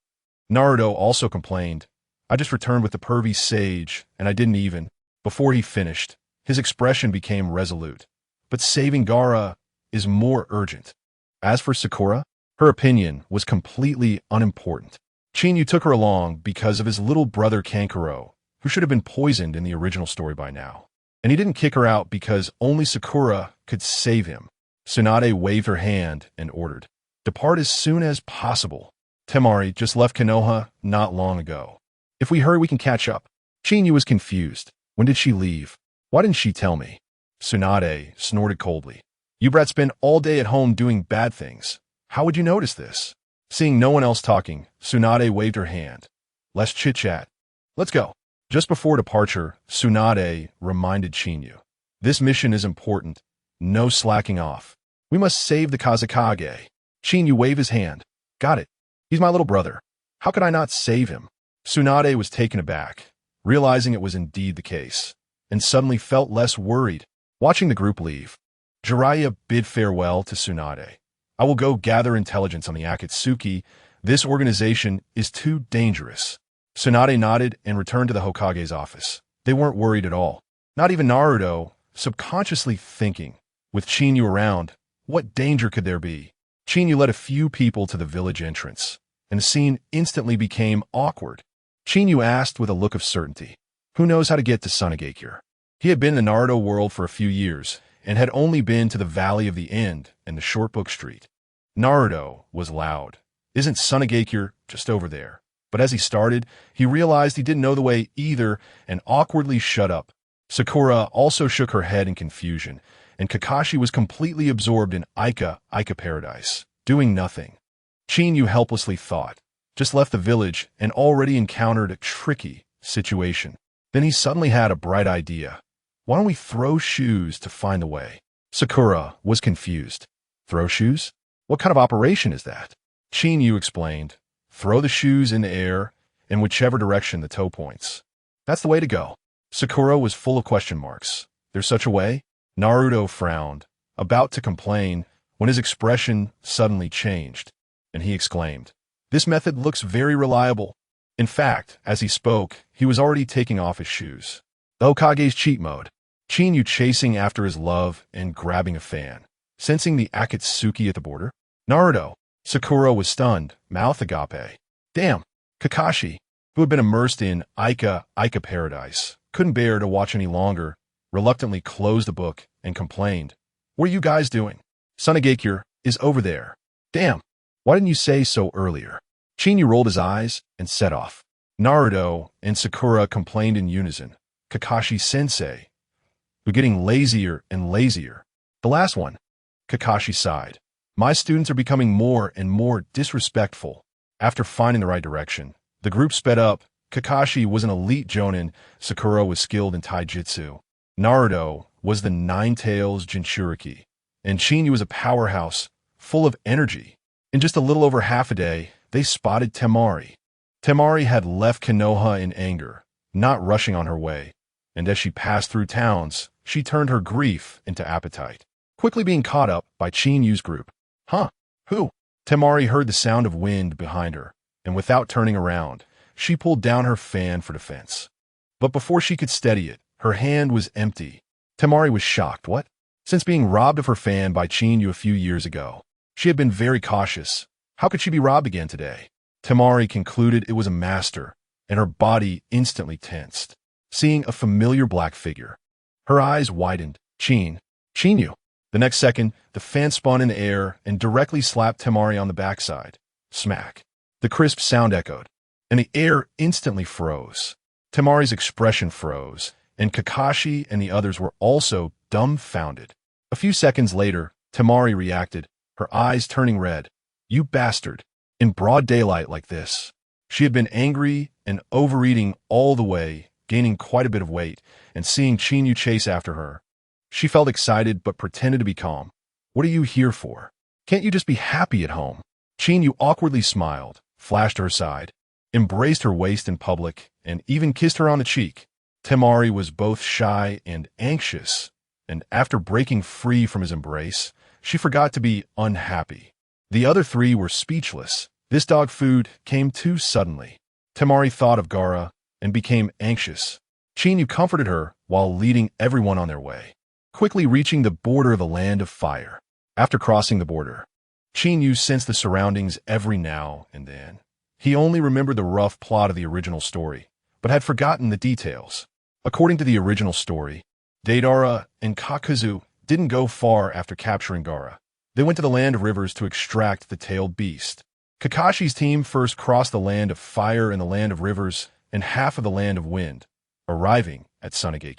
Naruto also complained. I just returned with the pervy sage, and I didn't even. Before he finished, his expression became resolute. But saving Gaara is more urgent. As for Sakura, her opinion was completely unimportant. Chinyu took her along because of his little brother Kankuro, who should have been poisoned in the original story by now. And he didn't kick her out because only Sakura could save him. Tsunade waved her hand and ordered, depart as soon as possible. Temari just left Konoha not long ago. If we hurry, we can catch up. Chinyu was confused. When did she leave? Why didn't she tell me? Tsunade snorted coldly. You brats spend all day at home doing bad things. How would you notice this? Seeing no one else talking, Tsunade waved her hand. Less chit-chat. Let's go. Just before departure, Tsunade reminded Chinyu. This mission is important. No slacking off. We must save the Kazekage. Chinyu waved his hand. Got it. He's my little brother. How could I not save him? Tsunade was taken aback, realizing it was indeed the case, and suddenly felt less worried. Watching the group leave, Jiraiya bid farewell to Tsunade. I will go gather intelligence on the Akatsuki. This organization is too dangerous. Tsunade nodded and returned to the Hokage's office. They weren't worried at all. Not even Naruto, subconsciously thinking, with Chinyu around, what danger could there be? Chinyu led a few people to the village entrance, and the scene instantly became awkward. Chinyu asked with a look of certainty, who knows how to get to Tsunade? He had been in the Naruto world for a few years, and had only been to the Valley of the End and the Shortbook Street. Naruto was loud. Isn't Tsunade just over there? But as he started, he realized he didn't know the way either and awkwardly shut up. Sakura also shook her head in confusion, and Kakashi was completely absorbed in Ica Paradise, doing nothing. Chinyu helplessly thought, just left the village and already encountered a tricky situation. Then he suddenly had a bright idea. Why don't we throw shoes to find the way? Sakura was confused. Throw shoes? What kind of operation is that? Chinyu explained. Throw the shoes in the air in whichever direction the toe points. That's the way to go. Sakura was full of question marks. There's such a way? Naruto frowned, about to complain, when his expression suddenly changed, and he exclaimed, this method looks very reliable. In fact, as he spoke, he was already taking off his shoes. The Hokage's cheat mode. Chinyu chasing after his love and grabbing a fan. Sensing the Akatsuki at the border? Naruto. Sakura was stunned, mouth agape. Damn, Kakashi, who had been immersed in Ica Paradise, couldn't bear to watch any longer, reluctantly closed the book and complained. What are you guys doing? Tsunade is over there. Damn, why didn't you say so earlier? Chinyu rolled his eyes and set off. Naruto and Sakura complained in unison. Kakashi-sensei, we're getting lazier and lazier. The last one. Kakashi sighed. My students are becoming more and more disrespectful. After finding the right direction, the group sped up. Kakashi was an elite jonin. Sakura was skilled in taijutsu. Naruto was the Nine-Tails Jinchuriki. And Chinyu was a powerhouse, full of energy. In just a little over half a day, they spotted Temari. Temari had left Konoha in anger, not rushing on her way, and as she passed through towns, she turned her grief into appetite, quickly being caught up by Qinyu's group. Huh? Who? Temari heard the sound of wind behind her, and without turning around, she pulled down her fan for defense. But before she could steady it, her hand was empty. Temari was shocked. What? Since being robbed of her fan by Qinyu a few years ago, she had been very cautious. How could she be robbed again today? Temari concluded it was a master, and her body instantly tensed, seeing a familiar black figure. Her eyes widened. Qinyu. The next second, the fan spun in the air and directly slapped Temari on the backside. Smack. The crisp sound echoed, and the air instantly froze. Temari's expression froze, and Kakashi and the others were also dumbfounded. A few seconds later, Temari reacted, her eyes turning red. You bastard. In broad daylight like this. She had been angry and overeating all the way, gaining quite a bit of weight, and seeing Qinyu chase after her. She felt excited but pretended to be calm. What are you here for? Can't you just be happy at home? Qinyu awkwardly smiled, flashed to her side, embraced her waist in public, and even kissed her on the cheek. Temari was both shy and anxious, and after breaking free from his embrace, she forgot to be unhappy. The other three were speechless. This dog food came too suddenly. Temari thought of Gaara and became anxious. Qinyu comforted her while leading everyone on their way, quickly reaching the border of the land of fire. After crossing the border, Qinyu sensed the surroundings every now and then. He only remembered the rough plot of the original story, but had forgotten the details. According to the original story, Deidara and Kakuzu didn't go far after capturing Gaara. They went to the land of rivers to extract the tailed beast. Kakashi's team first crossed the land of fire and the land of rivers and half of the land of wind, arriving at Tsunade.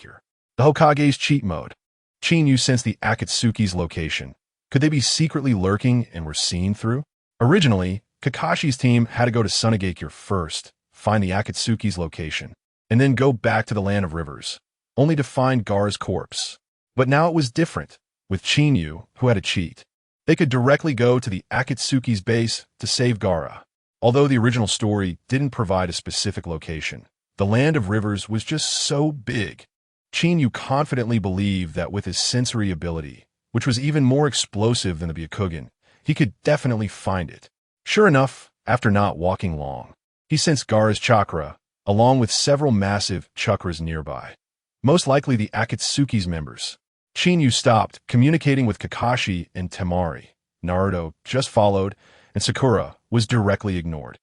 The Hokage's cheat mode. Qinyu sensed the Akatsuki's location. Could they be secretly lurking and were seen through? Originally, Kakashi's team had to go to Tsunade first, find the Akatsuki's location, and then go back to the land of rivers, only to find Gaara's corpse. But now it was different, with Qinyu, who had a cheat. They could directly go to the Akatsuki's base to save Gaara. Although the original story didn't provide a specific location, the land of rivers was just so big. Qinyu confidently believed that with his sensory ability, which was even more explosive than the Byakugan, he could definitely find it. Sure enough, after not walking long, he sensed Gaara's chakra, along with several massive chakras nearby, most likely the Akatsuki's members. Qinyu stopped, communicating with Kakashi and Temari. Naruto just followed, and Sakura was directly ignored.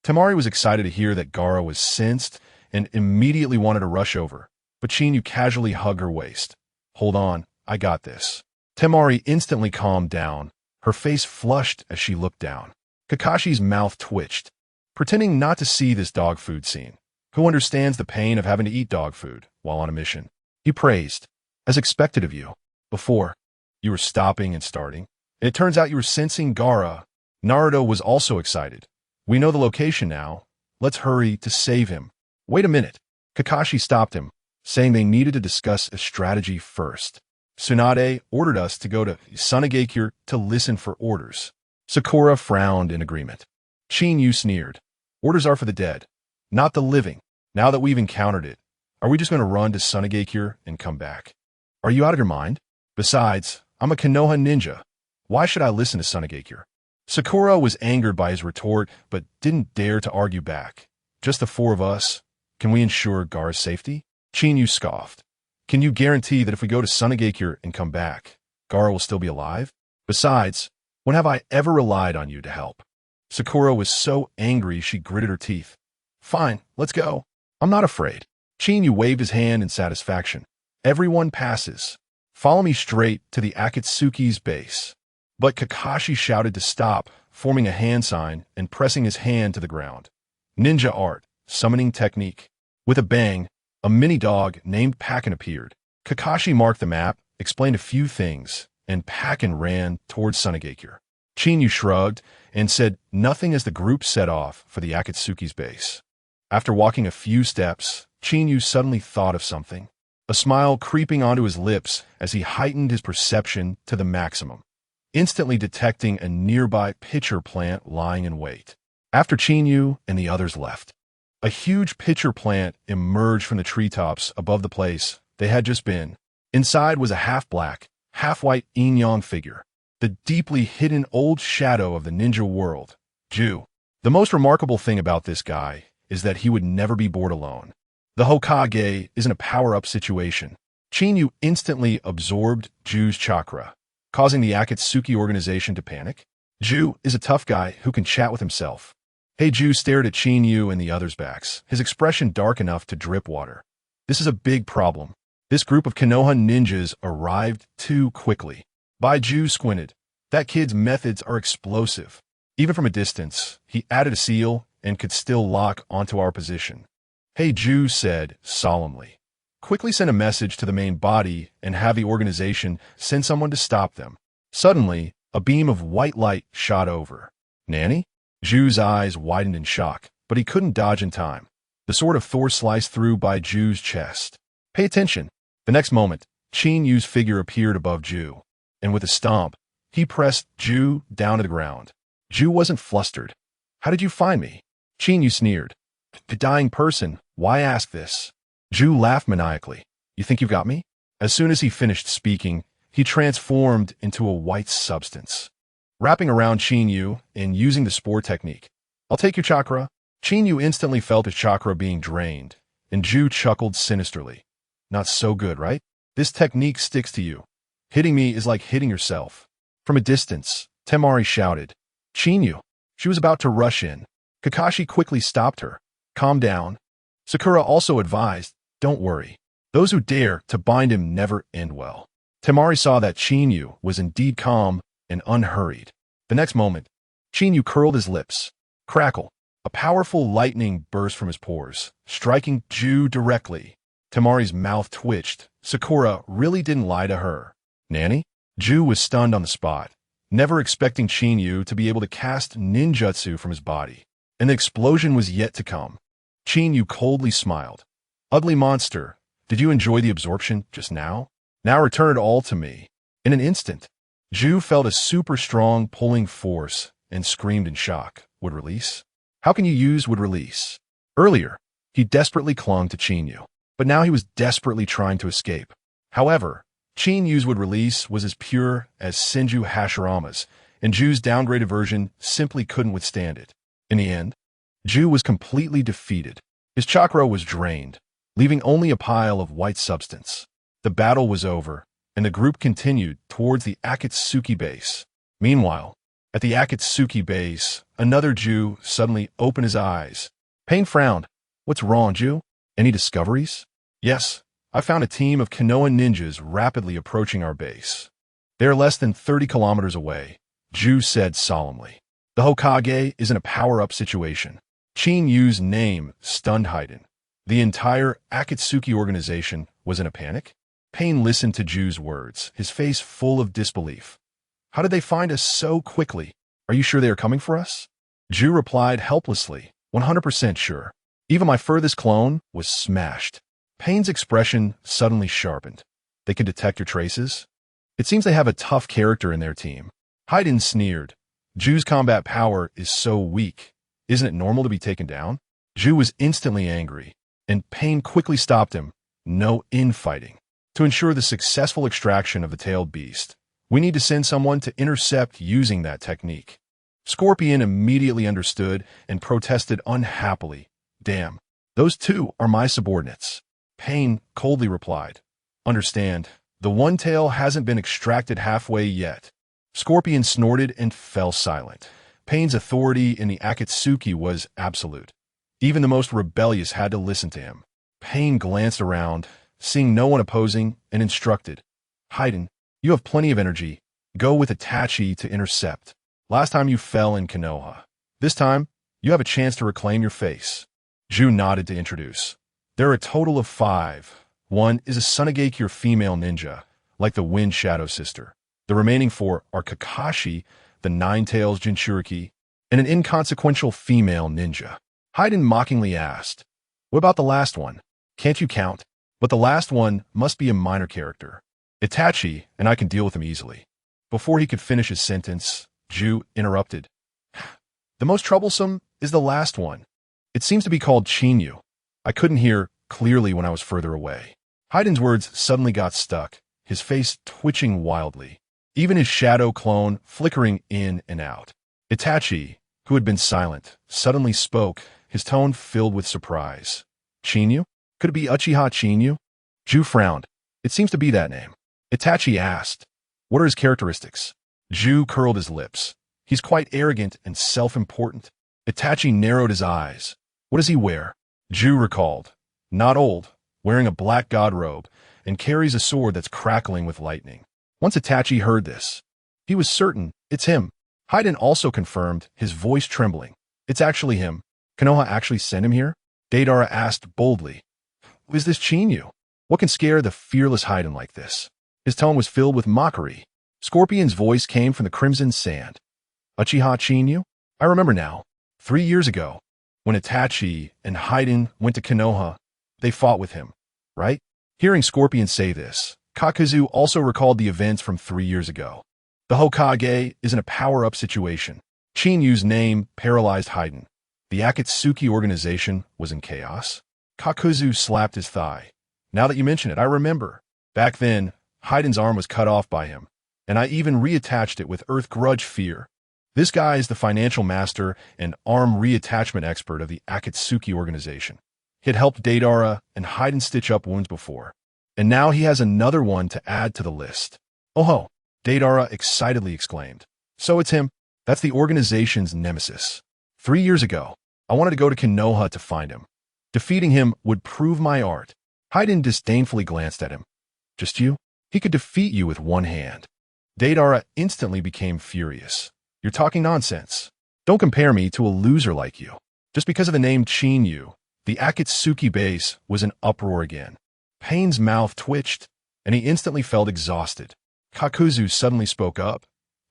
Temari was excited to hear that Gaara was sensed and immediately wanted to rush over, but Qinyu casually hugged her waist. Hold on, I got this. Temari instantly calmed down, her face flushed as she looked down. Kakashi's mouth twitched, pretending not to see this dog food scene. Who understands the pain of having to eat dog food while on a mission? He praised. As expected of you. Before, you were stopping and starting, and it turns out you were sensing Gaara. Naruto was also excited. We know the location now. Let's hurry to save him. Wait a minute. Kakashi stopped him, saying they needed to discuss a strategy first. Tsunade ordered us to go to Tsunade to listen for orders. Sakura frowned in agreement. Qinyu sneered. Orders are for the dead, not the living. Now that we've encountered it, are we just going to run to Tsunade and come back? Are you out of your mind? Besides, I'm a Konoha ninja. Why should I listen to Tsunade? Sakura was angered by his retort, but didn't dare to argue back. Just the four of us. Can we ensure Gaara's safety? Qinyu scoffed. Can you guarantee that if we go to Tsunade and come back, Gaara will still be alive? Besides, when have I ever relied on you to help? Sakura was so angry she gritted her teeth. Fine, let's go. I'm not afraid. Qinyu waved his hand in satisfaction. Everyone passes. Follow me straight to the Akatsuki's base. But Kakashi shouted to stop, forming a hand sign and pressing his hand to the ground. Ninja art, summoning technique. With a bang, a mini dog named Pakken appeared. Kakashi marked the map, explained a few things, and Pakken ran towards Tsunade. Qinyu shrugged and said nothing as the group set off for the Akatsuki's base. After walking a few steps, Qinyu suddenly thought of something. A smile creeping onto his lips as he heightened his perception to the maximum, instantly detecting a nearby pitcher plant lying in wait. After Chinyu and the others left, a huge pitcher plant emerged from the treetops above the place they had just been. Inside was a half-black, half-white yin-yang figure, the deeply hidden old shadow of the ninja world, Ju. The most remarkable thing about this guy is that he would never be bored alone. The Hokage is in a power-up situation. Chinyu instantly absorbed Ju's chakra, causing the Akatsuki organization to panic. Ju is a tough guy who can chat with himself. Hey, Ju stared at Chinyu and the others' backs, his expression dark enough to drip water. This is a big problem. This group of Konoha ninjas arrived too quickly. Bai Ju squinted. That kid's methods are explosive. Even from a distance, he added a seal and could still lock onto our position. Hey, Ju said solemnly. Quickly send a message to the main body and have the organization send someone to stop them. Suddenly, a beam of white light shot over. Nanny? Ju's eyes widened in shock, but he couldn't dodge in time. The sword of Thor sliced through by Ju's chest. Pay attention. The next moment, Chinyu's figure appeared above Ju, and with a stomp, he pressed Ju down to the ground. Ju wasn't flustered. How did you find me? Chinyu sneered. The dying person, why ask this? Ju laughed maniacally. You think you've got me? As soon as he finished speaking, he transformed into a white substance. Wrapping around Chinyu and using the spore technique. I'll take your chakra. Chinyu instantly felt his chakra being drained, and Ju chuckled sinisterly. Not so good, right? This technique sticks to you. Hitting me is like hitting yourself. From a distance, Temari shouted. Chinyu. She was about to rush in. Kakashi quickly stopped her. Calm down. Sakura also advised, don't worry. Those who dare to bind him never end well. Temari saw that Chinyu was indeed calm and unhurried. The next moment, Chinyu curled his lips. Crackle. A powerful lightning burst from his pores, striking Ju directly. Temari's mouth twitched. Sakura really didn't lie to her. Nanny? Ju was stunned on the spot, never expecting Chinyu to be able to cast ninjutsu from his body. And the explosion was yet to come. Chinyu coldly smiled. Ugly monster, did you enjoy the absorption just now? Now return it all to me. In an instant, Ju felt a super strong pulling force and screamed in shock. Would release? How can you use would release? Earlier, he desperately clung to Chinyu, but now he was desperately trying to escape. However, Chinyu's would release was as pure as Senju Hashirama's, and Ju's downgraded version simply couldn't withstand it. In the end, Ju was completely defeated. His chakra was drained, leaving only a pile of white substance. The battle was over, and the group continued towards the Akatsuki base. Meanwhile, at the Akatsuki base, another Ju suddenly opened his eyes. Pain frowned. What's wrong, Ju? Any discoveries? Yes, I found a team of Konoha ninjas rapidly approaching our base. They are less than 30 kilometers away, Ju said solemnly. The Hokage is in a power-up situation. Chinyu's name stunned Haiden. The entire Akatsuki organization was in a panic. Pain listened to Ju's words, his face full of disbelief. How did they find us so quickly? Are you sure they are coming for us? Ju replied helplessly, 100% sure. Even my furthest clone was smashed. Pain's expression suddenly sharpened. They could detect your traces? It seems they have a tough character in their team. Haiden sneered. Ju's combat power is so weak. Isn't it normal to be taken down? Ju was instantly angry, and Pain quickly stopped him. No infighting. To ensure the successful extraction of the tailed beast, we need to send someone to intercept using that technique. Scorpion immediately understood and protested unhappily. Damn, those two are my subordinates. Pain coldly replied. Understand, the one tail hasn't been extracted halfway yet. Scorpion snorted and fell silent. Pain's authority in the Akatsuki was absolute. Even the most rebellious had to listen to him. Pain glanced around, seeing no one opposing, and instructed. Haiden, you have plenty of energy. Go with Itachi to intercept. Last time you fell in Konoha. This time, you have a chance to reclaim your face. Ju nodded to introduce. There are a total of 5. One is a Tsunade female ninja, like the Wind Shadow Sister. The remaining 4 are Kakashi, the Nine-Tails Jinchuriki, and an inconsequential female ninja. Haiden mockingly asked, what about the last one? Can't you count? But the last one must be a minor character. Itachi, and I can deal with him easily. Before he could finish his sentence, Ju interrupted. The most troublesome is the last one. It seems to be called Chinyu. I couldn't hear clearly when I was further away. Hayden's words suddenly got stuck, his face twitching wildly, even his shadow clone flickering in and out. Itachi, who had been silent, suddenly spoke, his tone filled with surprise. Chinyu? Could it be Uchiha Chinyu? Ju frowned. It seems to be that name. Itachi asked, what are his characteristics? Ju curled his lips. He's quite arrogant and self-important. Itachi narrowed his eyes. What does he wear? Ju recalled. Not old, wearing a black god robe, and carries a sword that's crackling with lightning. Once Itachi heard this, he was certain it's him. Hayden also confirmed, his voice trembling. It's actually him. Konoha actually sent him here? Deidara asked boldly. Who is this Chinyu? What can scare the fearless Hayden like this? His tone was filled with mockery. Scorpion's voice came from the crimson sand. Uchiha Chinyu? I remember now. 3 years ago, when Itachi and Hayden went to Konoha, they fought with him, right? Hearing Scorpion say this, Kakuzu also recalled the events from 3 years ago. The Hokage is in a power-up situation. Chinyu's name paralyzed Hayden. The Akatsuki organization was in chaos. Kakuzu slapped his thigh. Now that you mention it, I remember. Back then, Hayden's arm was cut off by him, and I even reattached it with Earth Grudge Fear. This guy is the financial master and arm reattachment expert of the Akatsuki organization. He had helped Deidara and Hayden stitch up wounds before, and now he has another one to add to the list. Oh ho, Deidara excitedly exclaimed. So it's him. That's the organization's nemesis. 3 years ago, I wanted to go to Konoha to find him. Defeating him would prove my art. Hayden disdainfully glanced at him. Just you? He could defeat you with one hand. Deidara instantly became furious. You're talking nonsense. Don't compare me to a loser like you. Just because of the name Chinyu, the Akatsuki base was in uproar again. Pain's mouth twitched, and he instantly felt exhausted. Kakuzu suddenly spoke up.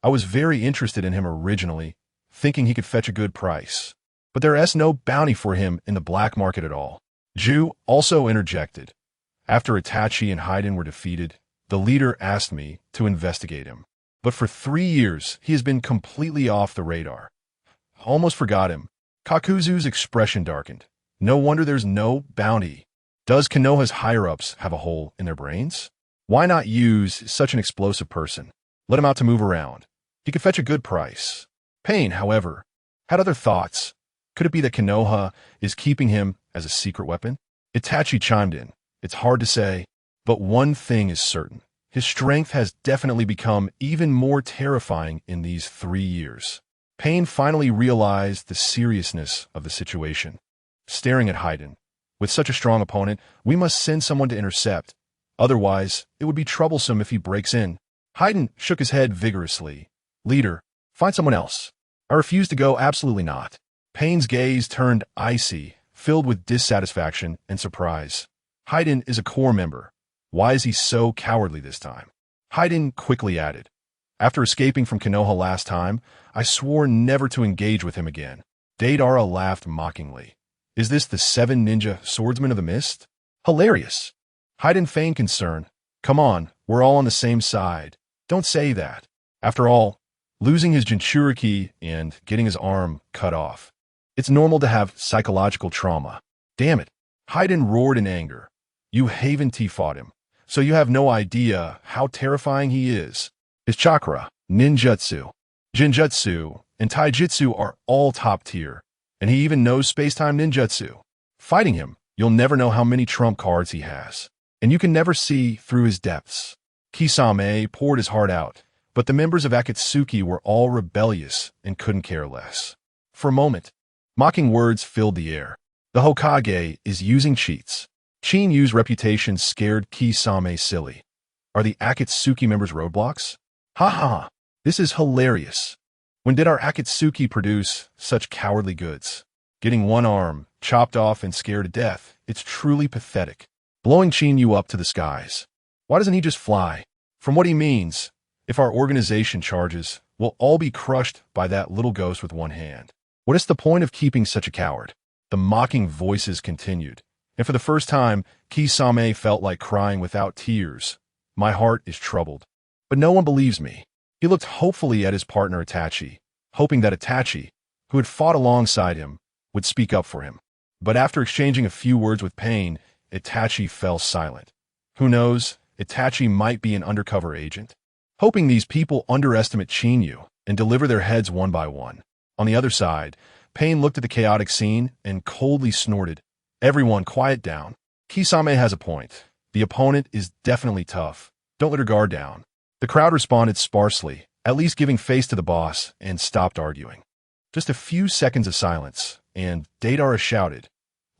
I was very interested in him originally, thinking he could fetch a good price. But there's no bounty for him in the black market at all. Ju also interjected. After Itachi and Hayden were defeated, the leader asked me to investigate him. But for 3 years, he has been completely off the radar. Almost forgot him. Kakuzu's expression darkened. No wonder there's no bounty. Does Konoha's higher-ups have a hole in their brains? Why not use such an explosive person? Let him out to move around. He could fetch a good price. Pain, however, had other thoughts. Could it be that Konoha is keeping him as a secret weapon? Itachi chimed in. It's hard to say, but one thing is certain. His strength has definitely become even more terrifying in these 3 years. Pain finally realized the seriousness of the situation. Staring at Hayden. With such a strong opponent, we must send someone to intercept. Otherwise, it would be troublesome if he breaks in. Hayden shook his head vigorously. Leader, find someone else. I refuse to go, absolutely not. Pain's gaze turned icy, filled with dissatisfaction and surprise. Hayden is a core member. Why is he so cowardly this time? Hayden quickly added. After escaping from Konoha last time, I swore never to engage with him again. Deidara laughed mockingly. Is this the 7 ninja swordsmen of the mist? Hilarious. Hayden feigned concern. Come on, we're all on the same side. Don't say that. After all, losing his Jinchuriki and getting his arm cut off. It's normal to have psychological trauma. Damn it. Hayden roared in anger. You Haven-T fought him, so you have no idea how terrifying he is. His chakra, ninjutsu, jinjutsu, and taijutsu are all top tier, and he even knows space-time ninjutsu. Fighting him, you'll never know how many trump cards he has, and you can never see through his depths. Kisame poured his heart out, but the members of Akatsuki were all rebellious and couldn't care less. For a moment, mocking words filled the air. The Hokage is using cheats. Chinyu's reputation scared Kisame silly. Are the Akatsuki members roadblocks? Ha ha ha, this is hilarious. When did our Akatsuki produce such cowardly goods? Getting one arm chopped off and scared to death, it's truly pathetic. Blowing Chinyu up to the skies. Why doesn't he just fly? From what he means, if our organization charges, we'll all be crushed by that little ghost with one hand. What is the point of keeping such a coward? The mocking voices continued, and for the first time, Kisame felt like crying without tears. My heart is troubled. But no one believes me. He looked hopefully at his partner Itachi, hoping that Itachi, who had fought alongside him, would speak up for him. But after exchanging a few words with Pain, Itachi fell silent. Who knows, Itachi might be an undercover agent? Hoping these people underestimate Chinyu and deliver their heads one by one. On the other side, Pain looked at the chaotic scene and coldly snorted. Everyone, quiet down. Kisame has a point. The opponent is definitely tough. Don't let her guard down. The crowd responded sparsely, at least giving face to the boss, and stopped arguing. Just a few seconds of silence, and Deidara shouted,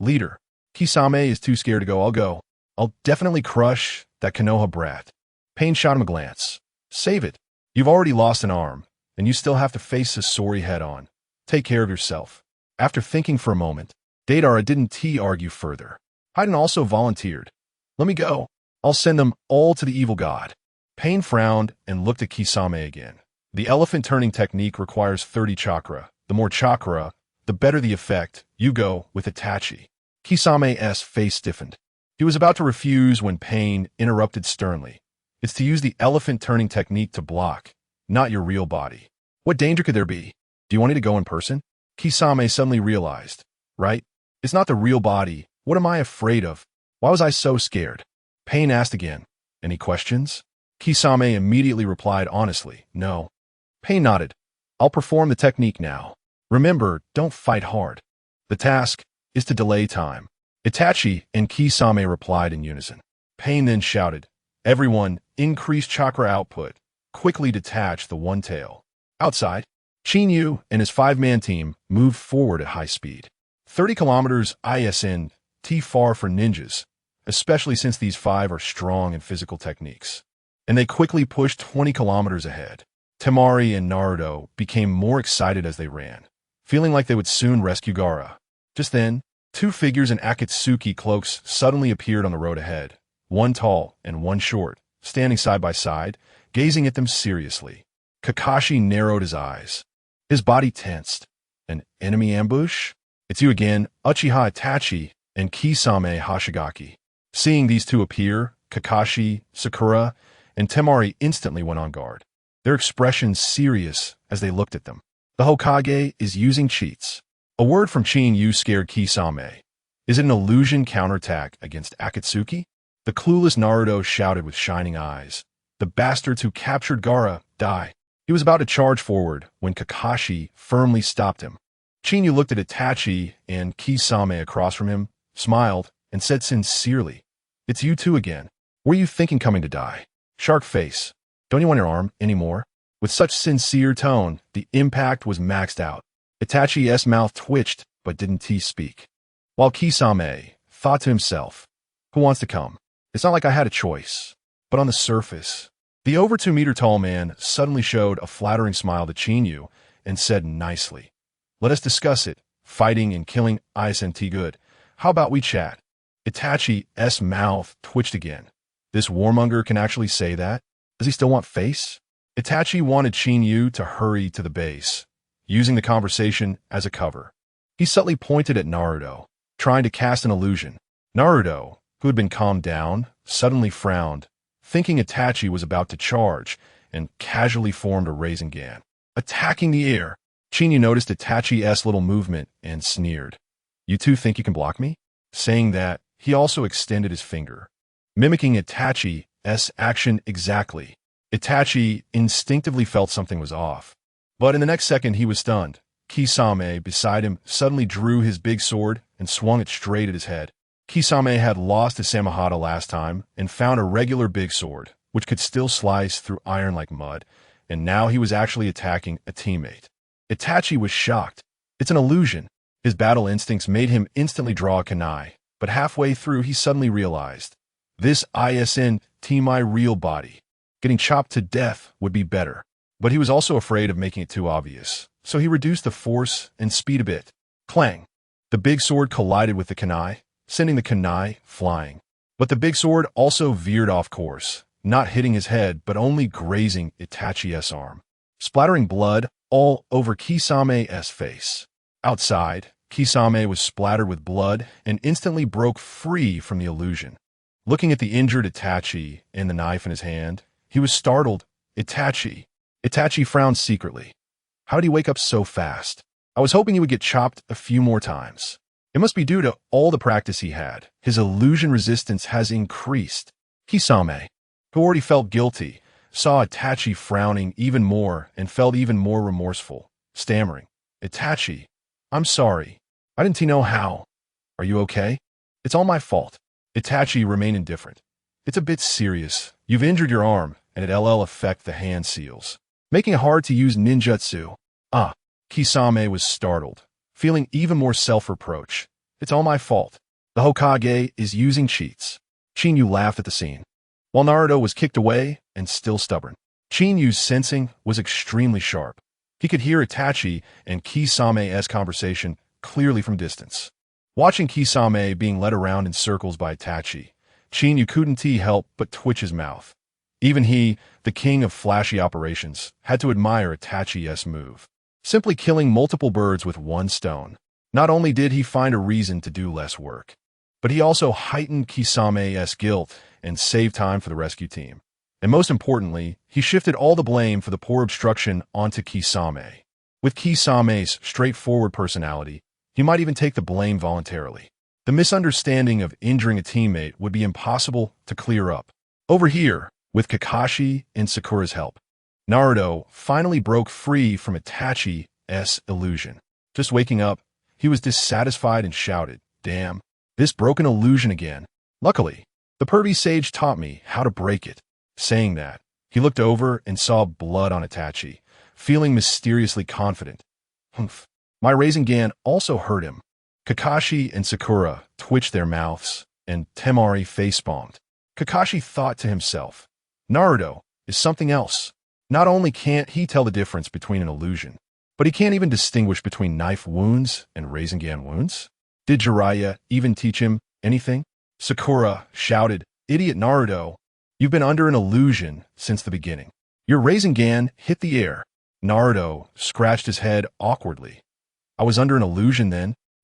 "Leader, Kisame is too scared to go. I'll go. I'll definitely crush that Konoha brat." Pain shot him a glance. "Save it. You've already lost an arm, and you still have to face Sasori head-on. Take care of yourself." After thinking for a moment, Deidara didn't argue further. Haiden also volunteered. "Let me go. I'll send them all to the evil god." Pain frowned and looked at Kisame again. The elephant turning technique requires 30 chakra. The more chakra, the better the effect. You go with Itachi. Kisame's face stiffened. He was about to refuse when Pain interrupted sternly. "It's to use the elephant turning technique to block, not your real body. What danger could there be? Do you want me to go in person?" Kisame suddenly realized. "Right? It's not the real body. What am I afraid of? Why was I so scared?" Pain asked again. "Any questions?" Kisame immediately replied honestly, "No." Pain nodded. "I'll perform the technique now. Remember, don't fight hard. The task is to delay time." Itachi and Kisame replied in unison. Pain then shouted, "Everyone, increase chakra output. Quickly detach the one tail." Outside, Chinyu and his 5-man team moved forward at high speed. 30 kilometers ISN, far for ninjas, especially since these 5 are strong in physical techniques. And they quickly pushed 20 kilometers ahead. Temari and Naruto became more excited as they ran, feeling like they would soon rescue Gaara. Just then, 2 figures in Akatsuki cloaks suddenly appeared on the road ahead, one tall and one short, standing side by side, gazing at them seriously. Kakashi narrowed his eyes. His body tensed. An enemy ambush? "It's you again, Uchiha Itachi and Kisame Hashigaki." Seeing these 2 appear, Kakashi, Sakura, and Temari instantly went on guard, their expressions serious as they looked at them. "The Hokage is using cheats." A word from Chinyu scared Kisame. Is it an illusion counterattack against Akatsuki? The clueless Naruto shouted with shining eyes. "The bastards who captured Gaara, die." He was about to charge forward when Kakashi firmly stopped him. Chinyu looked at Itachi and Kisame across from him, smiled, and said sincerely, "It's you 2 again. Were you thinking coming to die? Shark face. Don't you want your arm anymore?" With such sincere tone, the impact was maxed out. Itachi's mouth twitched, but didn't speak. While Kisame thought to himself, "Who wants to come? It's not like I had a choice." But on the surface, the over 2-meter-tall man suddenly showed a flattering smile to Chinyu and said nicely, "Let us discuss it. Fighting and killing isn't good. How about we chat?" Itachi's mouth twitched again. This warmonger can actually say that? Does he still want face? Itachi wanted Chinyu to hurry to the base, using the conversation as a cover. He subtly pointed at Naruto, trying to cast an illusion. Naruto, who had been calmed down, suddenly frowned, thinking Itachi was about to charge, and casually formed a Rasengan, attacking the air. Chinyu noticed Itachi's little movement and sneered. "You 2 think you can block me?" Saying that, he also extended his finger, mimicking Itachi's action exactly. Itachi instinctively felt something was off. But in the next second, he was stunned. Kisame, beside him, suddenly drew his big sword and swung it straight at his head. Kisame had lost his Samahata last time and found a regular big sword, which could still slice through iron like mud, and now he was actually attacking a teammate. Itachi was shocked. It's an illusion. His battle instincts made him instantly draw a kunai, but halfway through he suddenly realized, this isn't my real body. Getting chopped to death would be better. But he was also afraid of making it too obvious, so he reduced the force and speed a bit. Clang! The big sword collided with the kunai, sending the kunai flying. But the big sword also veered off course, not hitting his head but only grazing Itachi's arm, splattering blood all over Kisame's face. Outside, Kisame was splattered with blood and instantly broke free from the illusion. Looking at the injured Itachi and the knife in his hand, he was startled. Itachi frowned secretly. How did he wake up so fast? I was hoping he would get chopped a few more times. It must be due to all the practice he had. His illusion resistance has increased. Kisame, who already felt guilty, saw Itachi frowning even more and felt even more remorseful, stammering, "Itachi, I'm sorry. I didn't know how. Are you okay?" "It's all my fault." Itachi remained indifferent. "It's a bit serious. You've injured your arm, and it'll affect the hand seals, making it hard to use ninjutsu." "Ah." Kisame was startled, feeling even more self-reproach. "It's all my fault. The Hokage is using cheats." Chinyu laughed at the scene, while Naruto was kicked away and still stubborn. Chinyu's sensing was extremely sharp. He could hear Itachi and Kisame's conversation clearly from distance. Watching Kisame being led around in circles by Itachi, Chinyu couldn't help but twitch his mouth. Even he, the king of flashy operations, had to admire Itachi's move. Simply killing multiple birds with one stone. Not only did he find a reason to do less work, but he also heightened Kisame's guilt and saved time for the rescue team. And most importantly, he shifted all the blame for the poor obstruction onto Kisame. With Kisame's straightforward personality, he might even take the blame voluntarily. The misunderstanding of injuring a teammate would be impossible to clear up. Over here, with Kakashi and Sakura's help, Naruto finally broke free from Itachi's illusion. Just waking up, he was dissatisfied and shouted, "Damn, this broken illusion again. Luckily, the pervy sage taught me how to break it." Saying that, he looked over and saw blood on Itachi, feeling mysteriously confident. "Humph. My Rasengan also hurt him." Kakashi and Sakura twitched their mouths, and Temari face-palmed. Kakashi thought to himself, Naruto is something else. Not only can't he tell the difference between an illusion, but he can't even distinguish between knife wounds and Rasengan wounds. Did Jiraiya even teach him anything? Sakura shouted, "Idiot Naruto, you've been under an illusion since the beginning. Your Rasengan hit the air." Naruto scratched his head awkwardly. "I was under an illusion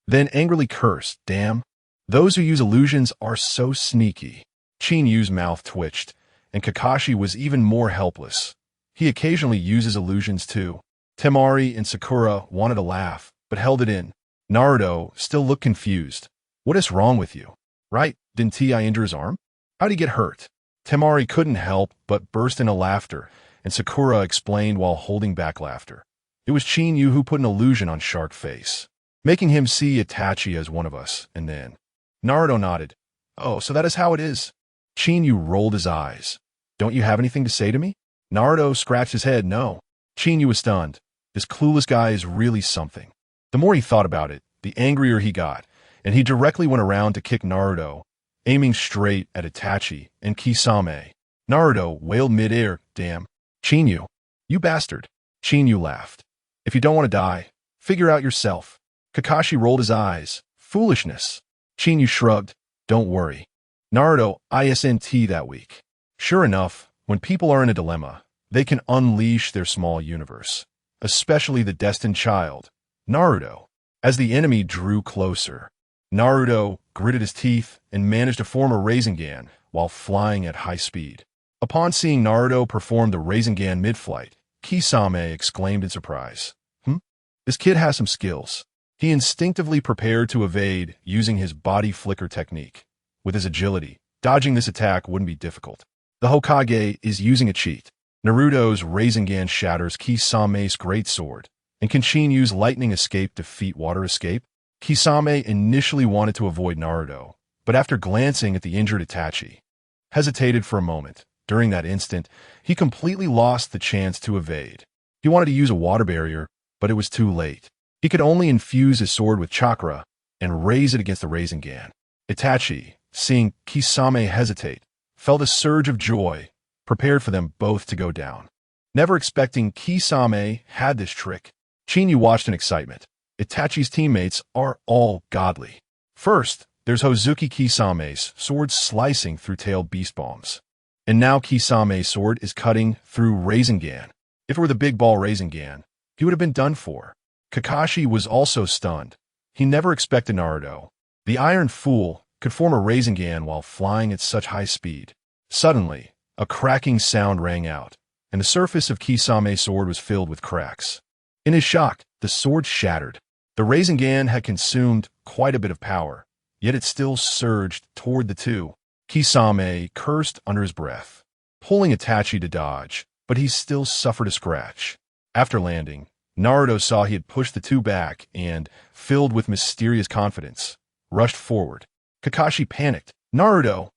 then angrily cursed, "Damn, those who use illusions are so sneaky." Chinyu's mouth twitched, and Kakashi was even more helpless. He occasionally uses illusions too. Temari and Sakura wanted to laugh, but held it in. Naruto still looked confused. "What is wrong with you? Right, didn't I injure his arm? How'd he get hurt?" Temari couldn't help but burst into laughter, and Sakura explained while holding back laughter. "It was Chinyu who put an illusion on Shark Face, making him see Itachi as one of us, and then..." Naruto nodded. "Oh, so that is how it is." Chinyu rolled his eyes. "Don't you have anything to say to me?" Naruto scratched his head, no. Chinyu was stunned. This clueless guy is really something. The more he thought about it, the angrier he got, and he directly went around to kick Naruto, aiming straight at Itachi and Kisame. Naruto wailed midair, "Damn. Chinyu, you bastard." Chinyu laughed. "If you don't want to die, figure out yourself." Kakashi rolled his eyes. "Foolishness." Chinyu shrugged. "Don't worry. Naruto isn't that weak." Sure enough, when people are in a dilemma, they can unleash their small universe, especially the destined child, Naruto. As the enemy drew closer, Naruto gritted his teeth and managed to form a Rasengan while flying at high speed. Upon seeing Naruto perform the Rasengan mid-flight, Kisame exclaimed in surprise, This kid has some skills." He instinctively prepared to evade using his body flicker technique. With his agility, dodging this attack wouldn't be difficult. The Hokage is using a cheat. Naruto's Rasengan shatters Kisame's greatsword, and can Chinyu's lightning escape defeat water escape? Kisame initially wanted to avoid Naruto, but after glancing at the injured Itachi, hesitated for a moment. During that instant, he completely lost the chance to evade. He wanted to use a water barrier, but it was too late. He could only infuse his sword with chakra and raise it against the Rasengan. Itachi, seeing Kisame hesitate, felt a surge of joy, prepared for them both to go down. Never expecting Kisame had this trick, Chinyu watched in excitement. Itachi's teammates are all godly. First, there's Hozuki Kisame's sword slicing through tail beast bombs. And now Kisame's sword is cutting through Rasengan. If it were the big ball Rasengan, he would have been done for. Kakashi was also stunned. He never expected Naruto, the Iron Fool, could form a Rasengan while flying at such high speed. Suddenly, a cracking sound rang out, and the surface of Kisame's sword was filled with cracks. In his shock, The sword shattered. The Sharingan had consumed quite a bit of power, yet it still surged toward the two. Kisame cursed under his breath, pulling Itachi to dodge, but he still suffered a scratch. After landing, Naruto saw he had pushed the two back and, filled with mysterious confidence, rushed forward. Kakashi panicked. Naruto!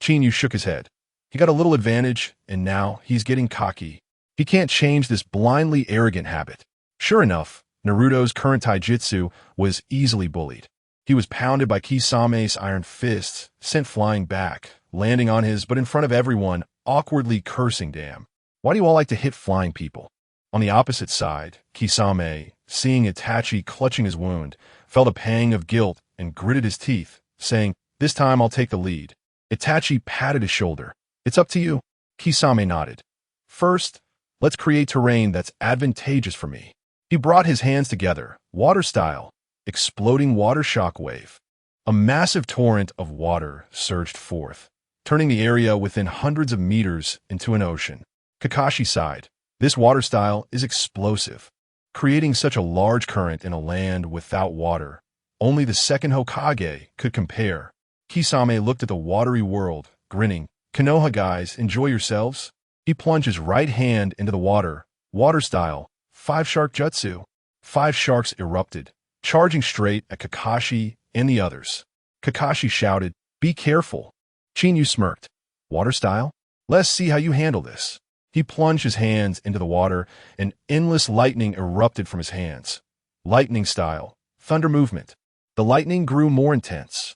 Chinyu shook his head. He got a little advantage, and now he's getting cocky. He can't change this blindly arrogant habit. Sure enough, Naruto's current taijutsu was easily bullied. He was pounded by Kisame's iron fists, sent flying back, landing on his but in front of everyone, awkwardly cursing, "Damn. Why do you all like to hit flying people?" On the opposite side, Kisame, seeing Itachi clutching his wound, felt a pang of guilt and gritted his teeth, saying, "This time I'll take the lead." Itachi patted his shoulder. "It's up to you." Kisame nodded. "First, let's create terrain that's advantageous for me." He brought his hands together, water style, exploding water shockwave. A massive torrent of water surged forth, turning the area within hundreds of meters into an ocean. Kakashi sighed. This water style is explosive. Creating such a large current in a land without water, only the second Hokage could compare. Kisame looked at the watery world, grinning. "Konoha guys, enjoy yourselves." He plunged his right hand into the water, water style, 5-shark jutsu. 5 sharks erupted, charging straight at Kakashi and the others. Kakashi shouted, "Be careful." Chinyu smirked. "Water style? Let's see how you handle this." He plunged his hands into the water, and endless lightning erupted from his hands. Lightning style, thunder movement. The lightning grew more intense.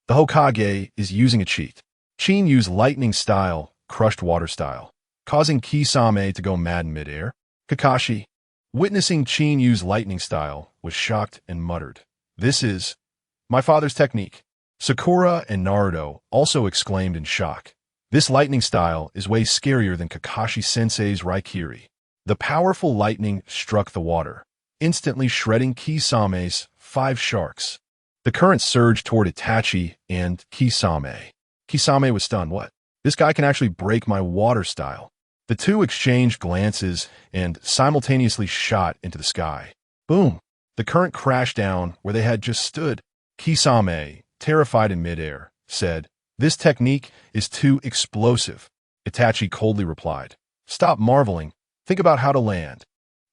The Hokage is using a cheat. Chinyu's lightning style crushed water style, causing Kisame to go mad in midair. Kakashi, witnessing Chinyu's lightning style, was shocked and muttered, "This is my father's technique." Sakura and Naruto also exclaimed in shock. This lightning style is way scarier than Kakashi-sensei's Raikiri. The powerful lightning struck the water, instantly shredding Kisame's 5 sharks. The current surged toward Itachi and Kisame. Kisame was stunned. "What? This guy can actually break my water style." The two exchanged glances and simultaneously shot into the sky. Boom! The current crashed down where they had just stood. Kisame, terrified in midair, said, "This technique is too explosive." Itachi coldly replied, "Stop marveling. Think about how to land."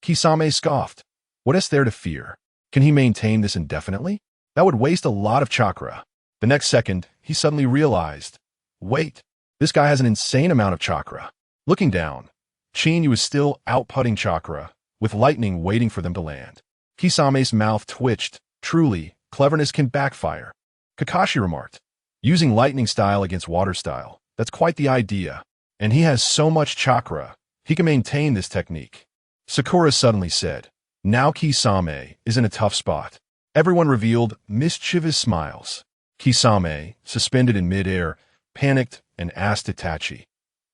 Kisame scoffed. "What is there to fear? Can he maintain this indefinitely? That would waste a lot of chakra." The next second, he suddenly realized, wait, this guy has an insane amount of chakra. Looking down, Chinyu was still outputting chakra, with lightning waiting for them to land. Kisame's mouth twitched. Truly, cleverness can backfire. Kakashi remarked, "Using lightning style against water style, that's quite the idea. And he has so much chakra, he can maintain this technique." Sakura suddenly said, "Now Kisame is in a tough spot." Everyone revealed mischievous smiles. Kisame, suspended in midair, panicked and asked Itachi,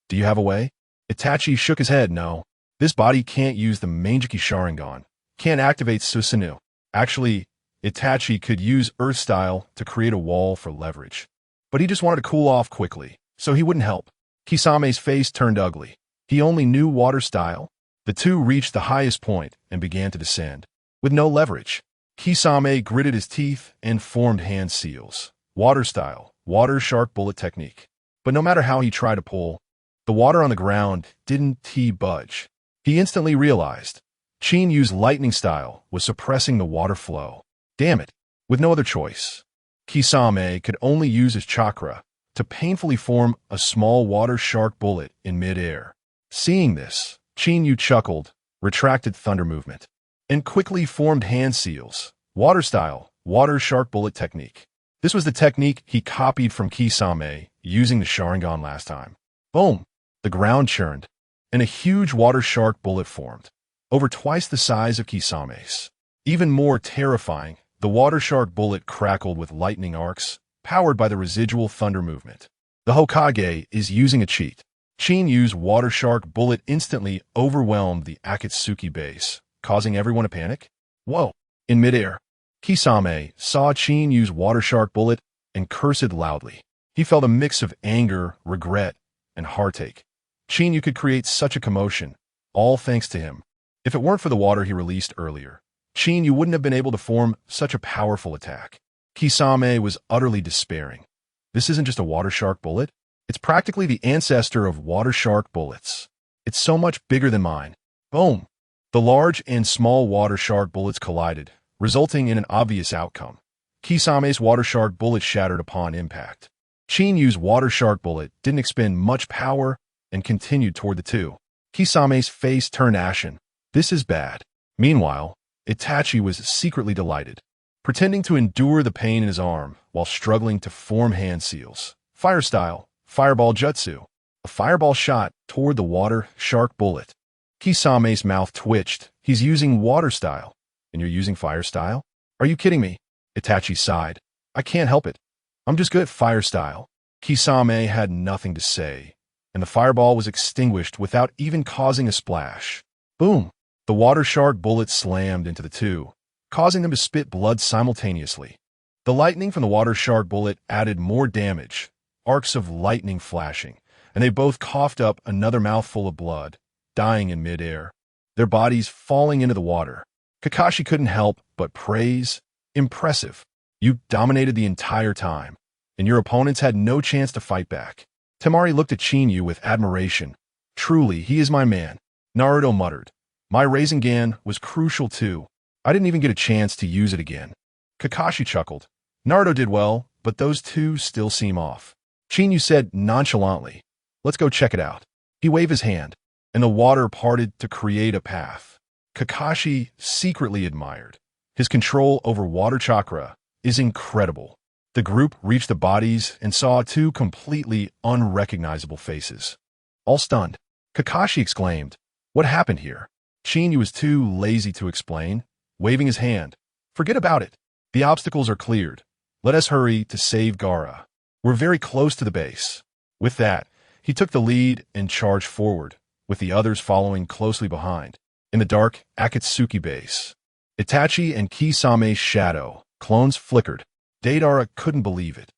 "Do you have a way?" Itachi shook his head. "No. This body can't use the Manjiki Sharingan. Can't activate Susanoo." Actually, Itachi could use Earth Style to create a wall for leverage. But he just wanted to cool off quickly, so he wouldn't help. Kisame's face turned ugly. He only knew Water Style. The two reached the highest point and began to descend. With no leverage, Kisame gritted his teeth and formed hand seals. Water Style, Water Shark Bullet Technique. But no matter how he tried to pull, the water on the ground didn't budge. He instantly realized Chinyu's lightning style was suppressing the water flow. Damn it. With no other choice, Kisame could only use his chakra to painfully form a small water shark bullet in midair. Seeing this, Chinyu chuckled, retracted thunder movement, and quickly formed hand seals. Water style, water shark bullet technique. This was the technique he copied from Kisame using the Sharingan last time. Boom! The ground churned, and a huge water shark bullet formed, over twice the size of Kisame's. Even more terrifying, the water shark bullet crackled with lightning arcs, powered by the residual thunder movement. The Hokage is using a cheat. Chinyu's water shark bullet instantly overwhelmed the Akatsuki base, causing everyone to panic. Whoa! In midair, Kisame saw Chinyu's water shark bullet and cursed loudly. He felt a mix of anger, regret, and heartache. Chinyu could create such a commotion, all thanks to him. If it weren't for the water he released earlier, Chin, you wouldn't have been able to form such a powerful attack. Kisame was utterly despairing. This isn't just a water shark bullet. It's practically the ancestor of water shark bullets. It's so much bigger than mine. Boom! The large and small water shark bullets collided, resulting in an obvious outcome. Kisame's water shark bullet shattered upon impact. Chinyu's water shark bullet didn't expend much power and continued toward the two. Kisame's face turned ashen. This is bad. Meanwhile, Itachi was secretly delighted, pretending to endure the pain in his arm while struggling to form hand seals. Fire style, fireball jutsu. A fireball shot toward the water shark bullet. Kisame's mouth twitched. He's using water style, and you're using fire style? Are you kidding me? Itachi sighed. I can't help it. I'm just good at fire style. Kisame had nothing to say, and the fireball was extinguished without even causing a splash. Boom! The water shark bullet slammed into the two, causing them to spit blood simultaneously. The lightning from the water shark bullet added more damage, arcs of lightning flashing, and they both coughed up another mouthful of blood, dying in midair, their bodies falling into the water. Kakashi couldn't help but praise. Impressive. You dominated the entire time, and your opponents had no chance to fight back. Temari looked at Chinyu with admiration. Truly, he is my man. Naruto muttered. My Rasengan was crucial too. I didn't even get a chance to use it again. Kakashi chuckled. Naruto did well, but those two still seem off. Chinyu said nonchalantly, let's go check it out. He waved his hand, and the water parted to create a path. Kakashi secretly admired. His control over water chakra is incredible. The group reached the bodies and saw two completely unrecognizable faces. All stunned, Kakashi exclaimed, what happened here? Chinyu was too lazy to explain, waving his hand. Forget about it. The obstacles are cleared. Let us hurry to save Gaara. We're very close to the base. With that, he took the lead and charged forward, with the others following closely behind. In the dark Akatsuki base, Itachi and Kisame's shadow clones flickered. Deidara couldn't believe it.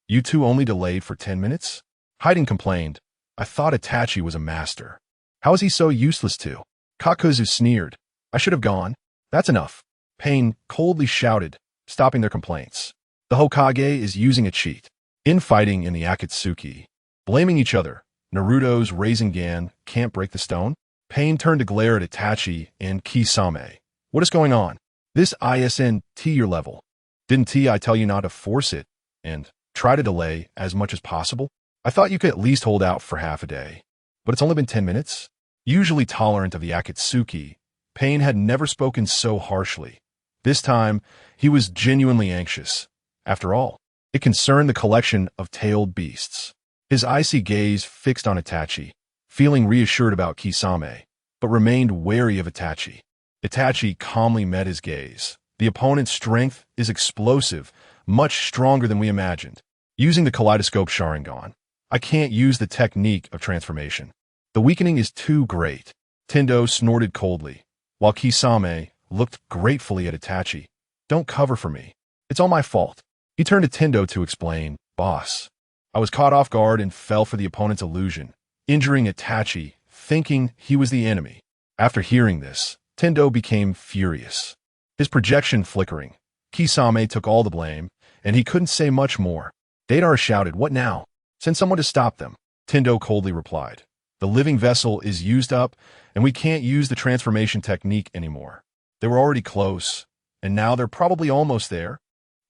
You two only delayed for 10 minutes? Hiding complained. I thought Itachi was a master. How is he so useless to? Kakuzu sneered. I should have gone. That's enough. Pain coldly shouted, stopping their complaints. The Hokage is using a cheat. Infighting in the Akatsuki. Blaming each other. Naruto's Rasengan can't break the stone? Pain turned to glare at Itachi and Kisame. What is going on? This ISNT your level. Didn't I tell you not to force it and try to delay as much as possible? I thought you could at least hold out for half a day. But it's only been 10 minutes? Usually tolerant of the Akatsuki, Pain had never spoken so harshly. This time, he was genuinely anxious. After all, it concerned the collection of tailed beasts. His icy gaze fixed on Itachi, feeling reassured about Kisame, but remained wary of Itachi. Itachi calmly met his gaze. The opponent's strength is explosive, much stronger than we imagined. Using the kaleidoscope Sharingan, I can't use the technique of transformation. The weakening is too great. Tendo snorted coldly, while Kisame looked gratefully at Itachi. Don't cover for me. It's all my fault. He turned to Tendo to explain, Boss. I was caught off guard and fell for the opponent's illusion, injuring Itachi, thinking he was the enemy. After hearing this, Tendo became furious. His projection flickering. Kisame took all the blame, and he couldn't say much more. Deidara shouted, What now? Send someone to stop them. Tendo coldly replied. The living vessel is used up, and we can't use the transformation technique anymore. They were already close, and now they're probably almost there.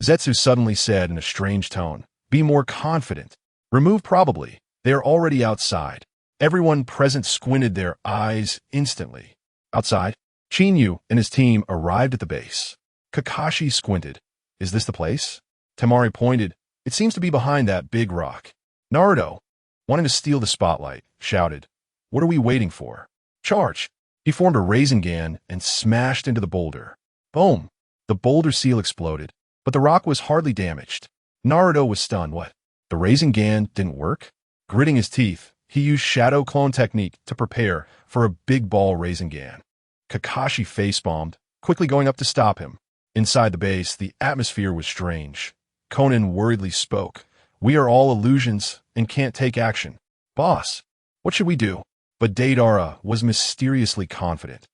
Zetsu suddenly said in a strange tone, Be more confident. Remove probably. They are already outside. Everyone present squinted their eyes instantly. Outside, Chinyu and his team arrived at the base. Kakashi squinted. Is this the place? Temari pointed. It seems to be behind that big rock. Naruto, wanting to steal the spotlight, shouted, What are we waiting for? Charge! He formed a Rasengan and smashed into the boulder. Boom! The boulder seal exploded, but the rock was hardly damaged. Naruto was stunned. What? The Rasengan didn't work? Gritting his teeth, he used Shadow Clone technique to prepare for a big ball Rasengan. Kakashi facepalmed, quickly going up to stop him. Inside the base, the atmosphere was strange. Konan worriedly spoke. We are all illusions and can't take action. Boss, what should we do? But Deidara was mysteriously confident.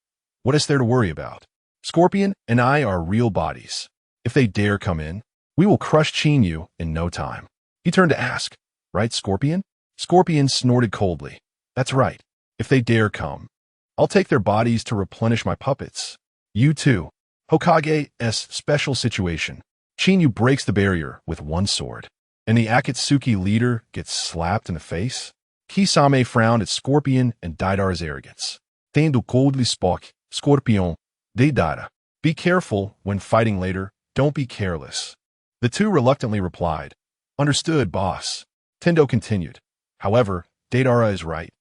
What is there to worry about? Scorpion and I are real bodies. If they dare come in, we will crush Chinyu in no time. He turned to ask, right, Scorpion? Scorpion snorted coldly. That's right. If they dare come, I'll take their bodies to replenish my puppets. You too. Hokage's special situation. Chinyu breaks the barrier with one sword, and the Akatsuki leader gets slapped in the face. Kisame frowned at Scorpion and Deidara's arrogance. Tendo coldly spoke, Scorpion, Deidara. Be careful when fighting later. Don't be careless. The two reluctantly replied, Understood, boss. Tendo continued. However, Deidara is right.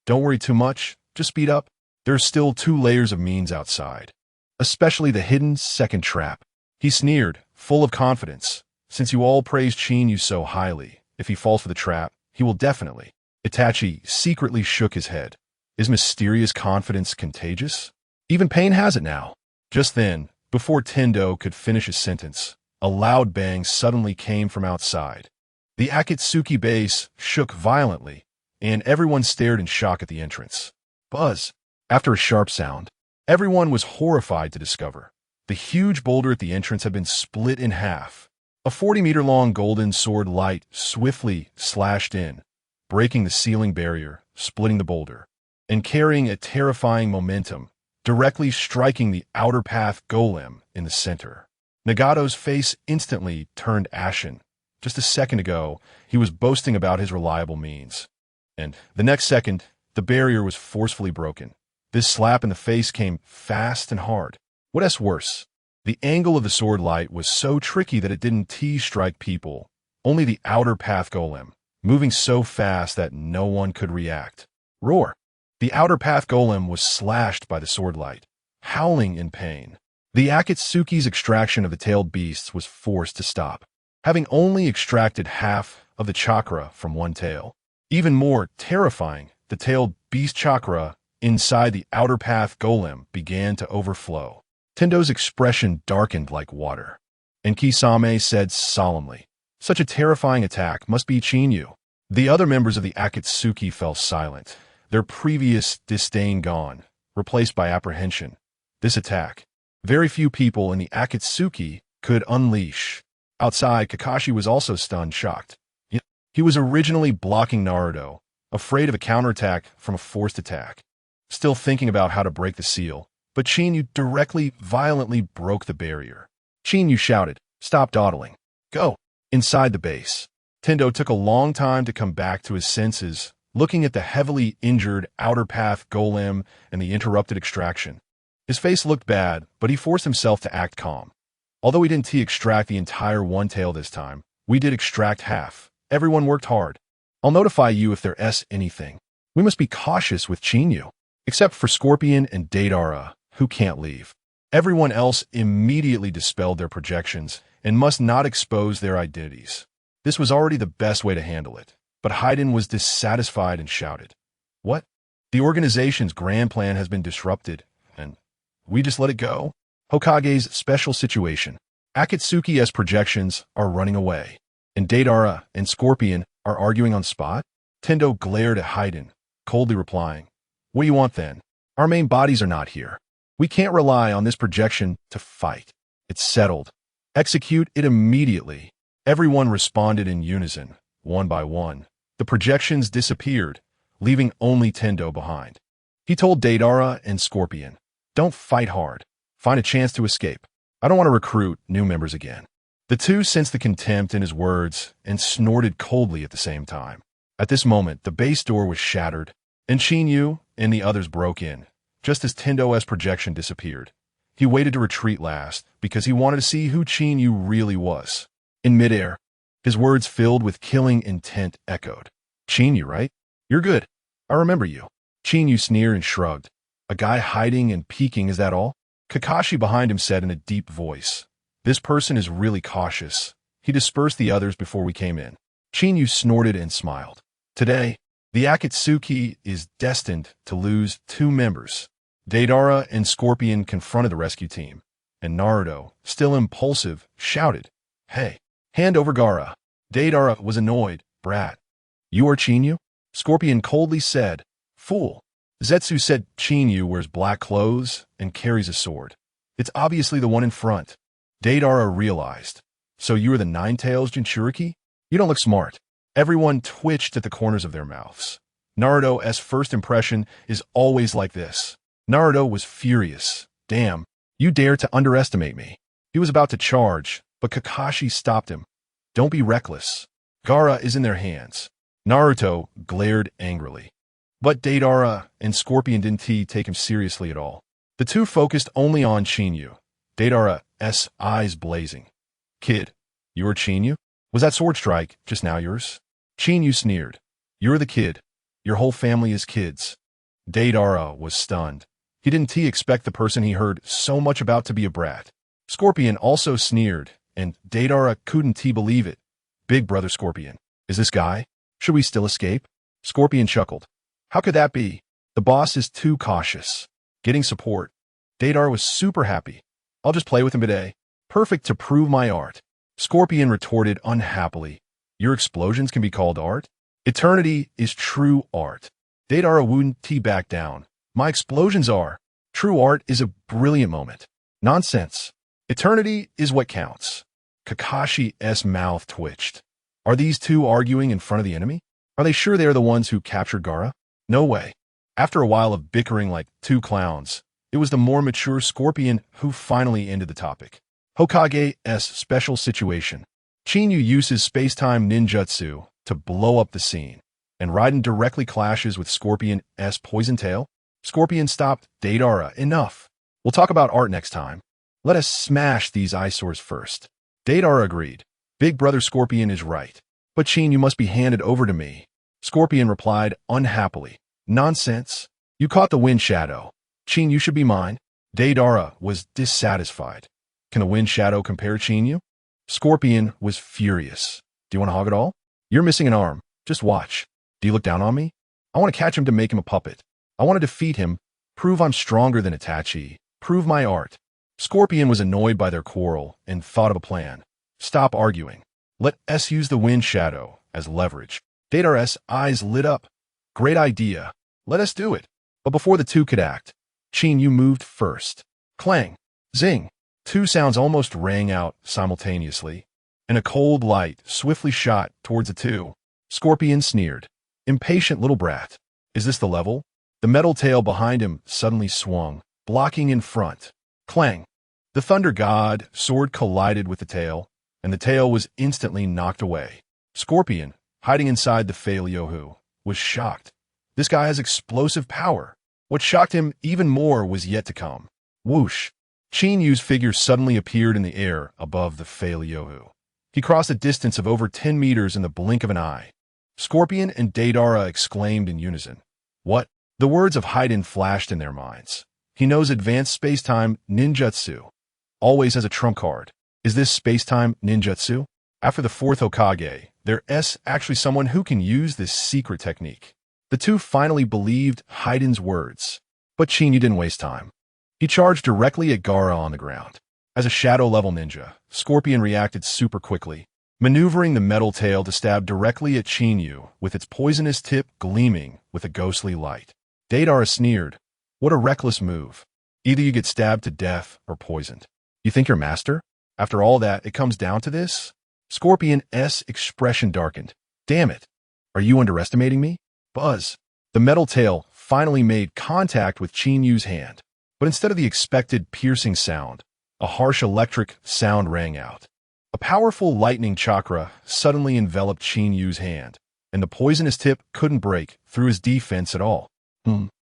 Don't worry too much. Just speed up. There's still 2 layers of means outside. Especially the hidden second trap. He sneered, full of confidence. Since you all praise Chinyu so highly, if he falls for the trap, he will definitely. Itachi secretly shook his head. Is mysterious confidence contagious? Even Pain has it now. Just then, before Tendo could finish his sentence, a loud bang suddenly came from outside. The Akatsuki base shook violently, and everyone stared in shock at the entrance. Buzz. After a sharp sound, everyone was horrified to discover the huge boulder at the entrance had been split in half. A 40-meter-long golden sword light swiftly slashed in, breaking the ceiling barrier, splitting the boulder, and carrying a terrifying momentum, directly striking the outer path golem in the center. Nagato's face instantly turned ashen. Just a second ago, he was boasting about his reliable means. And the next second, the barrier was forcefully broken. This slap in the face came fast and hard. What's worse, the angle of the sword light was so tricky that it didn't T-strike people, only the outer path golem, moving so fast that no one could react. Roar! The outer path golem was slashed by the sword light, howling in pain. The Akatsuki's extraction of the tailed beasts was forced to stop, having only extracted half of the chakra from one tail. Even more terrifying, the tailed beast chakra inside the outer path golem began to overflow. Tendo's expression darkened like water, and Kisame said solemnly, Such a terrifying attack must be Chinyu. The other members of the Akatsuki fell silent, their previous disdain gone, replaced by apprehension. This attack, very few people in the Akatsuki could unleash. Outside, Kakashi was also stunned, shocked. He was originally blocking Naruto, afraid of a counterattack from a forced attack, still thinking about how to break the seal, but Chinyu directly, violently broke the barrier. Chinyu shouted, Stop dawdling. Go. Inside the base, Tendo took a long time to come back to his senses, looking at the heavily injured outer path golem and the interrupted extraction. His face looked bad, but he forced himself to act calm. Although we didn't extract the entire one tail this time, we did extract half. Everyone worked hard. I'll notify you if there's anything. We must be cautious with Chinyu, except for Scorpion and Deidara, who can't leave. Everyone else immediately dispelled their projections and must not expose their identities. This was already the best way to handle it, but Haiden was dissatisfied and shouted, What? The organization's grand plan has been disrupted, and we just let it go? Hokage's special situation. Akatsuki's projections are running away, and Deidara and Scorpion are arguing on spot? Tendo glared at Haiden, coldly replying, What do you want then? Our main bodies are not here. We can't rely on this projection to fight. It's settled. Execute it immediately. Everyone responded in unison, one by one. The projections disappeared, leaving only Tendo behind. He told Deidara and Scorpion, Don't fight hard. Find a chance to escape. I don't want to recruit new members again. The two sensed the contempt in his words and snorted coldly at the same time. At this moment, the base door was shattered, and Chinyu and the others broke in, just as Tendo's projection disappeared. He waited to retreat last because he wanted to see who Chinyu really was. In midair, his words filled with killing intent echoed. Chinyu, right? You're good. I remember you. Chinyu sneered and shrugged. A guy hiding and peeking, is that all? Kakashi behind him said in a deep voice, This person is really cautious. He dispersed the others before we came in. Chinyu snorted and smiled. Today, the Akatsuki is destined to lose 2 members. Deidara and Scorpion confronted the rescue team, and Naruto, still impulsive, shouted, Hey, hand over Gaara. Deidara was annoyed. Brat. You are Chinyu? Scorpion coldly said, Fool. Zetsu said Chinyu wears black clothes and carries a sword. It's obviously the one in front. Deidara realized. So you are the Nine-Tails Jinchuriki? You don't look smart. Everyone twitched at the corners of their mouths. Naruto's first impression is always like this. Naruto was furious. Damn, you dare to underestimate me. He was about to charge, but Kakashi stopped him. Don't be reckless. Gaara is in their hands. Naruto glared angrily. But Deidara and Scorpion didn't take him seriously at all. The two focused only on Chinyu. Deidara's eyes blazing. Kid, you are Chinyu? Was that sword strike just now yours? Chinyu sneered. You're the kid. Your whole family is kids. Deidara was stunned. He didn't expect the person he heard so much about to be a brat. Scorpion also sneered, and Deidara couldn't believe it. Big brother Scorpion. Is this guy? Should we still escape? Scorpion chuckled. How could that be? The boss is too cautious. Getting support. Deidara was super happy. I'll just play with him today. Perfect to prove my art. Scorpion retorted unhappily. Your explosions can be called art? Eternity is true art. Deidara wouldn't back down. My explosions are. True art is a brilliant moment. Nonsense. Eternity is what counts. Kakashi's mouth twitched. Are these two arguing in front of the enemy? Are they sure they are the ones who captured Gaara? No way. After a while of bickering like two clowns, it was the more mature Scorpion who finally ended the topic. Hokage's special situation. Chinyu uses space-time ninjutsu to blow up the scene, and Raiden directly clashes with Scorpion's poison tail. Scorpion stopped Deidara. Enough. We'll talk about art next time. Let us smash these eyesores first. Deidara agreed. Big brother Scorpion is right. But Chinyu must be handed over to me. Scorpion replied unhappily. Nonsense. You caught the wind shadow. Chinyu should be mine. Deidara was dissatisfied. Can the wind shadow compare Chinyu? Scorpion was furious. Do you want to hog it all? You're missing an arm. Just watch. Do you look down on me? I want to catch him to make him a puppet. I want to defeat him, prove I'm stronger than Itachi, prove my art. Scorpion was annoyed by their quarrel and thought of a plan. Stop arguing. Let us use the wind shadow as leverage. Deidara's eyes lit up. Great idea. Let us do it. But before the two could act, Chinyu moved first. Clang. Zing. Two sounds almost rang out simultaneously, and a cold light swiftly shot towards the two. Scorpion sneered. Impatient little brat. Is this the level? The metal tail behind him suddenly swung, blocking in front. Clang. The Thunder God sword collided with the tail, and the tail was instantly knocked away. Scorpion, hiding inside the Fei Liohu, was shocked. This guy has explosive power. What shocked him even more was yet to come. Whoosh. Chinyu's figure suddenly appeared in the air above the Fei Liohu. He crossed a distance of over 10 meters in the blink of an eye. Scorpion and Deidara exclaimed in unison. What? The words of Haiden flashed in their minds. He knows advanced space-time ninjutsu. Always has a trump card. Is this space-time ninjutsu? After the fourth Hokage, there's actually someone who can use this secret technique. The two finally believed Haiden's words. But Chinyu didn't waste time. He charged directly at Gaara on the ground. As a shadow-level ninja, Scorpion reacted super quickly, maneuvering the metal tail to stab directly at Chinyu with its poisonous tip gleaming with a ghostly light. Deidara sneered. What a reckless move. Either you get stabbed to death or poisoned. You think you're master? After all that, it comes down to this? Scorpion's expression darkened. Damn it. Are you underestimating me? Buzz. The metal tail finally made contact with Chinyu's hand. But instead of the expected piercing sound, a harsh electric sound rang out. A powerful lightning chakra suddenly enveloped Chinyu's hand, and the poisonous tip couldn't break through his defense at all.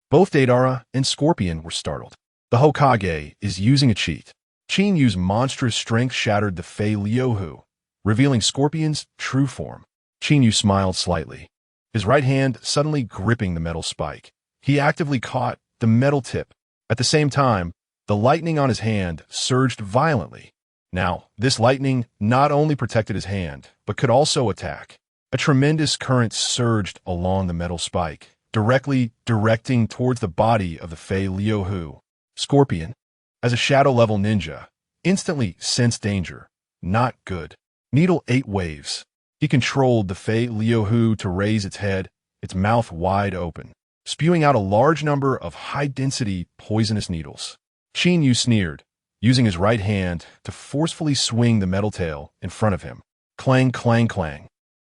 Both Deidara and Scorpion were startled. The Hokage is using a cheat. Chinyu's monstrous strength shattered the Fei Liohu, revealing Scorpion's true form. Chinyu smiled slightly, his right hand suddenly gripping the metal spike. He actively caught the metal tip. At the same time, the lightning on his hand surged violently. Now, this lightning not only protected his hand, but could also attack. A tremendous current surged along the metal spike, directly directing towards the body of the Fei Liohu. Scorpion, as a shadow-level ninja, instantly sensed danger. Not good. Needle 8 waves. He controlled the Fei Liohu to raise its head, its mouth wide open, spewing out a large number of high-density poisonous needles. Chinyu sneered. using his right hand to forcefully swing the metal tail in front of him. Clang, clang, clang.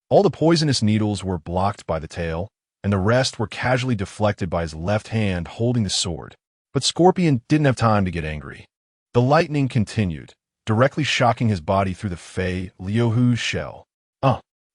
All the poisonous needles were blocked by the tail, and the rest were casually deflected by his left hand holding the sword. But Scorpion didn't have time to get angry. The lightning continued, directly shocking his body through the Fei Liuhu's shell.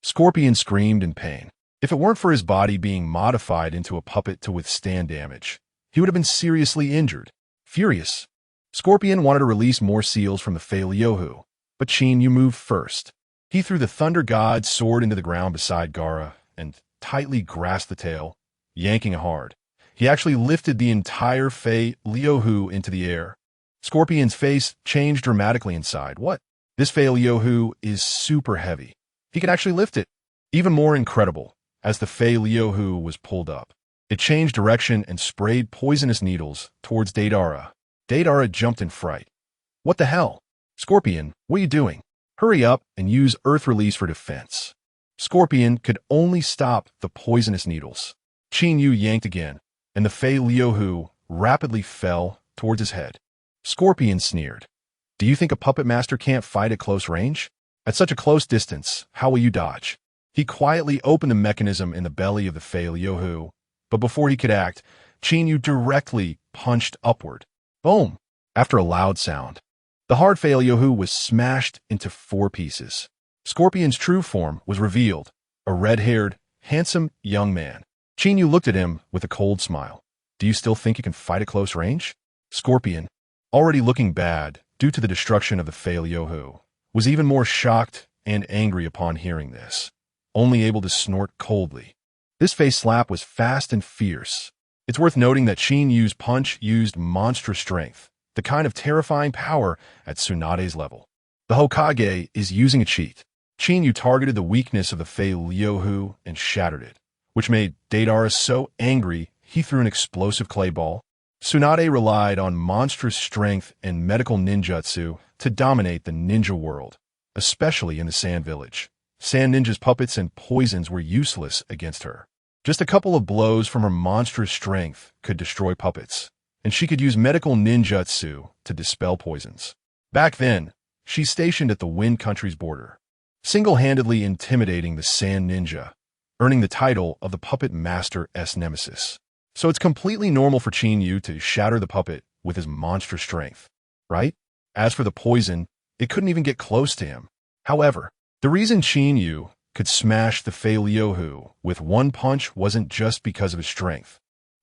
Scorpion screamed in pain. If it weren't for his body being modified into a puppet to withstand damage, he would have been seriously injured. Furious, Scorpion wanted to release more seals from the Fei Liuhu, but Qinyu moved first. He threw the Thunder God's sword into the ground beside Gaara and tightly grasped the tail, yanking it hard. He actually lifted the entire Fei Liuhu into the air. Scorpion's face changed dramatically inside. What? This Fei Liuhu is super heavy. He could actually lift it. Even more incredible, as the Fei Liuhu was pulled up, it changed direction and sprayed poisonous needles towards Deidara. Deidara jumped in fright. What the hell? Scorpion, what are you doing? Hurry up and use Earth Release for defense. Scorpion could only stop the poisonous needles. Qinyu yanked again, and the Fei Liuhu rapidly fell towards his head. Scorpion sneered. Do you think a puppet master can't fight at close range? At such a close distance, how will you dodge? He quietly opened the mechanism in the belly of the Fei Liuhu, but before he could act, Qinyu directly punched upward. Boom! After a loud sound, the hard Fei Liuhu was smashed into 4 pieces. Scorpion's true form was revealed, a red-haired, handsome young man. Qinyu looked at him with a cold smile. Do you still think you can fight at close range? Scorpion, already looking bad due to the destruction of the Fei Liuhu, was even more shocked and angry upon hearing this, only able to snort coldly. This face slap was fast and fierce. It's worth noting that Qinyu's punch used monstrous strength, the kind of terrifying power at Tsunade's level. The Hokage is using a cheat. Qinyu targeted the weakness of the Fei Liuhu and shattered it, which made Deidara so angry he threw an explosive clay ball. Tsunade relied on monstrous strength and medical ninjutsu to dominate the ninja world, especially in the Sand Village. Sand Ninja's puppets and poisons were useless against her. Just a couple of blows from her monstrous strength could destroy puppets, and she could use medical ninjutsu to dispel poisons. Back then, she's stationed at the Wind Country's border, single-handedly intimidating the Sand Ninja, earning the title of the Puppet Master's nemesis. So it's completely normal for Qinyu to shatter the puppet with his monstrous strength, right? As for the poison, it couldn't even get close to him. However, the reason Qinyu could smash the Fei Liuhu with one punch wasn't just because of his strength,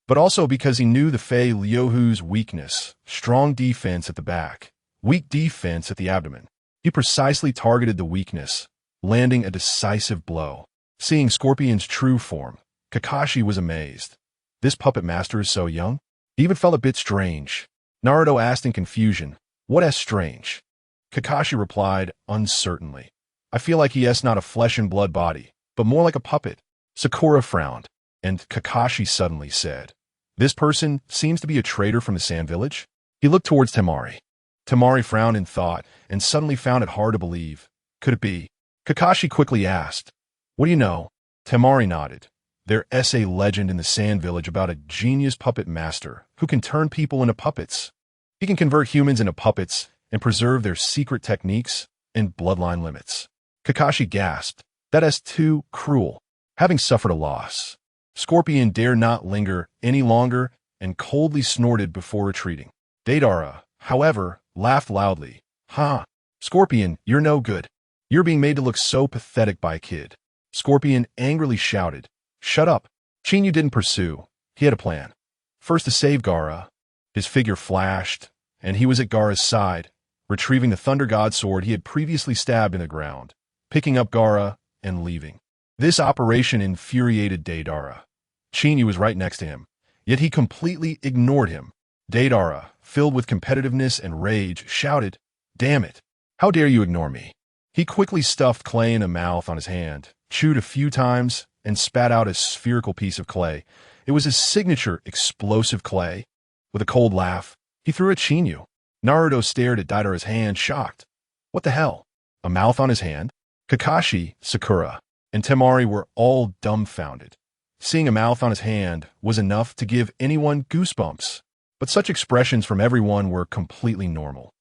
but also because he knew the Fei Liuhu's weakness: strong defense at the back, weak defense at the abdomen. He precisely targeted the weakness, landing a decisive blow. Seeing Scorpion's true form, Kakashi was amazed. This puppet master is so young? He even felt a bit strange. Naruto asked in confusion, "What is strange?" Kakashi replied uncertainly, "I feel like he has not a flesh and blood body, but more like a puppet." Sakura frowned, and Kakashi suddenly said, "This person seems to be a traitor from the Sand Village." He looked towards Temari. Temari frowned in thought and suddenly found it hard to believe. Could it be? Kakashi quickly asked, "What do you know?" Temari nodded. There's a legend in the Sand Village about a genius puppet master who can turn people into puppets. He can convert humans into puppets and preserve their secret techniques and bloodline limits. Kakashi gasped. That is too cruel. Having suffered a loss, Scorpion dared not linger any longer and coldly snorted before retreating. Deidara, however, laughed loudly. "Ha! Scorpion, you're no good. You're being made to look so pathetic by a kid." Scorpion angrily shouted, "Shut up." Qinyu didn't pursue. He had a plan. First to save Gaara. His figure flashed, and he was at Gaara's side, retrieving the Thunder God sword he had previously stabbed in the ground, picking up Gaara and leaving. This operation infuriated Deidara. Qinyu was right next to him, yet he completely ignored him. Deidara, filled with competitiveness and rage, shouted, "Damn it! How dare you ignore me?" He quickly stuffed clay in a mouth on his hand, chewed a few times, and spat out a spherical piece of clay. It was his signature explosive clay. With a cold laugh, he threw at Qinyu. Naruto stared at Deidara's hand, shocked. What the hell? A mouth on his hand? Kakashi, Sakura, and Temari were all dumbfounded. Seeing a mouth on his hand was enough to give anyone goosebumps, but such expressions from everyone were completely normal.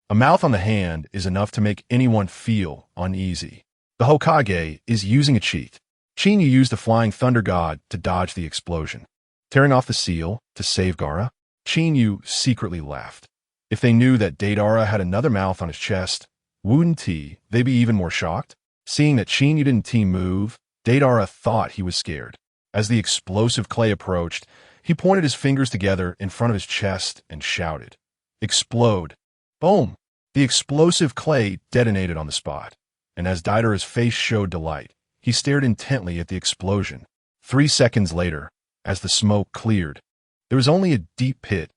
A mouth on the hand is enough to make anyone feel uneasy. The Hokage is using a cheat. Chinyu used the Flying Thunder God to dodge the explosion. Tearing off the seal to save Gaara, Chinyu secretly laughed. If they knew that Deidara had another mouth on his chest, wouldn't they'd be even more shocked? Seeing that Chinyu didn't move, Deidara thought he was scared. As the explosive clay approached, he pointed his fingers together in front of his chest and shouted, "Explode!" Boom! The explosive clay detonated on the spot, and as Deidara's face showed delight, he stared intently at the explosion. 3 seconds later, as the smoke cleared, there was only a deep pit.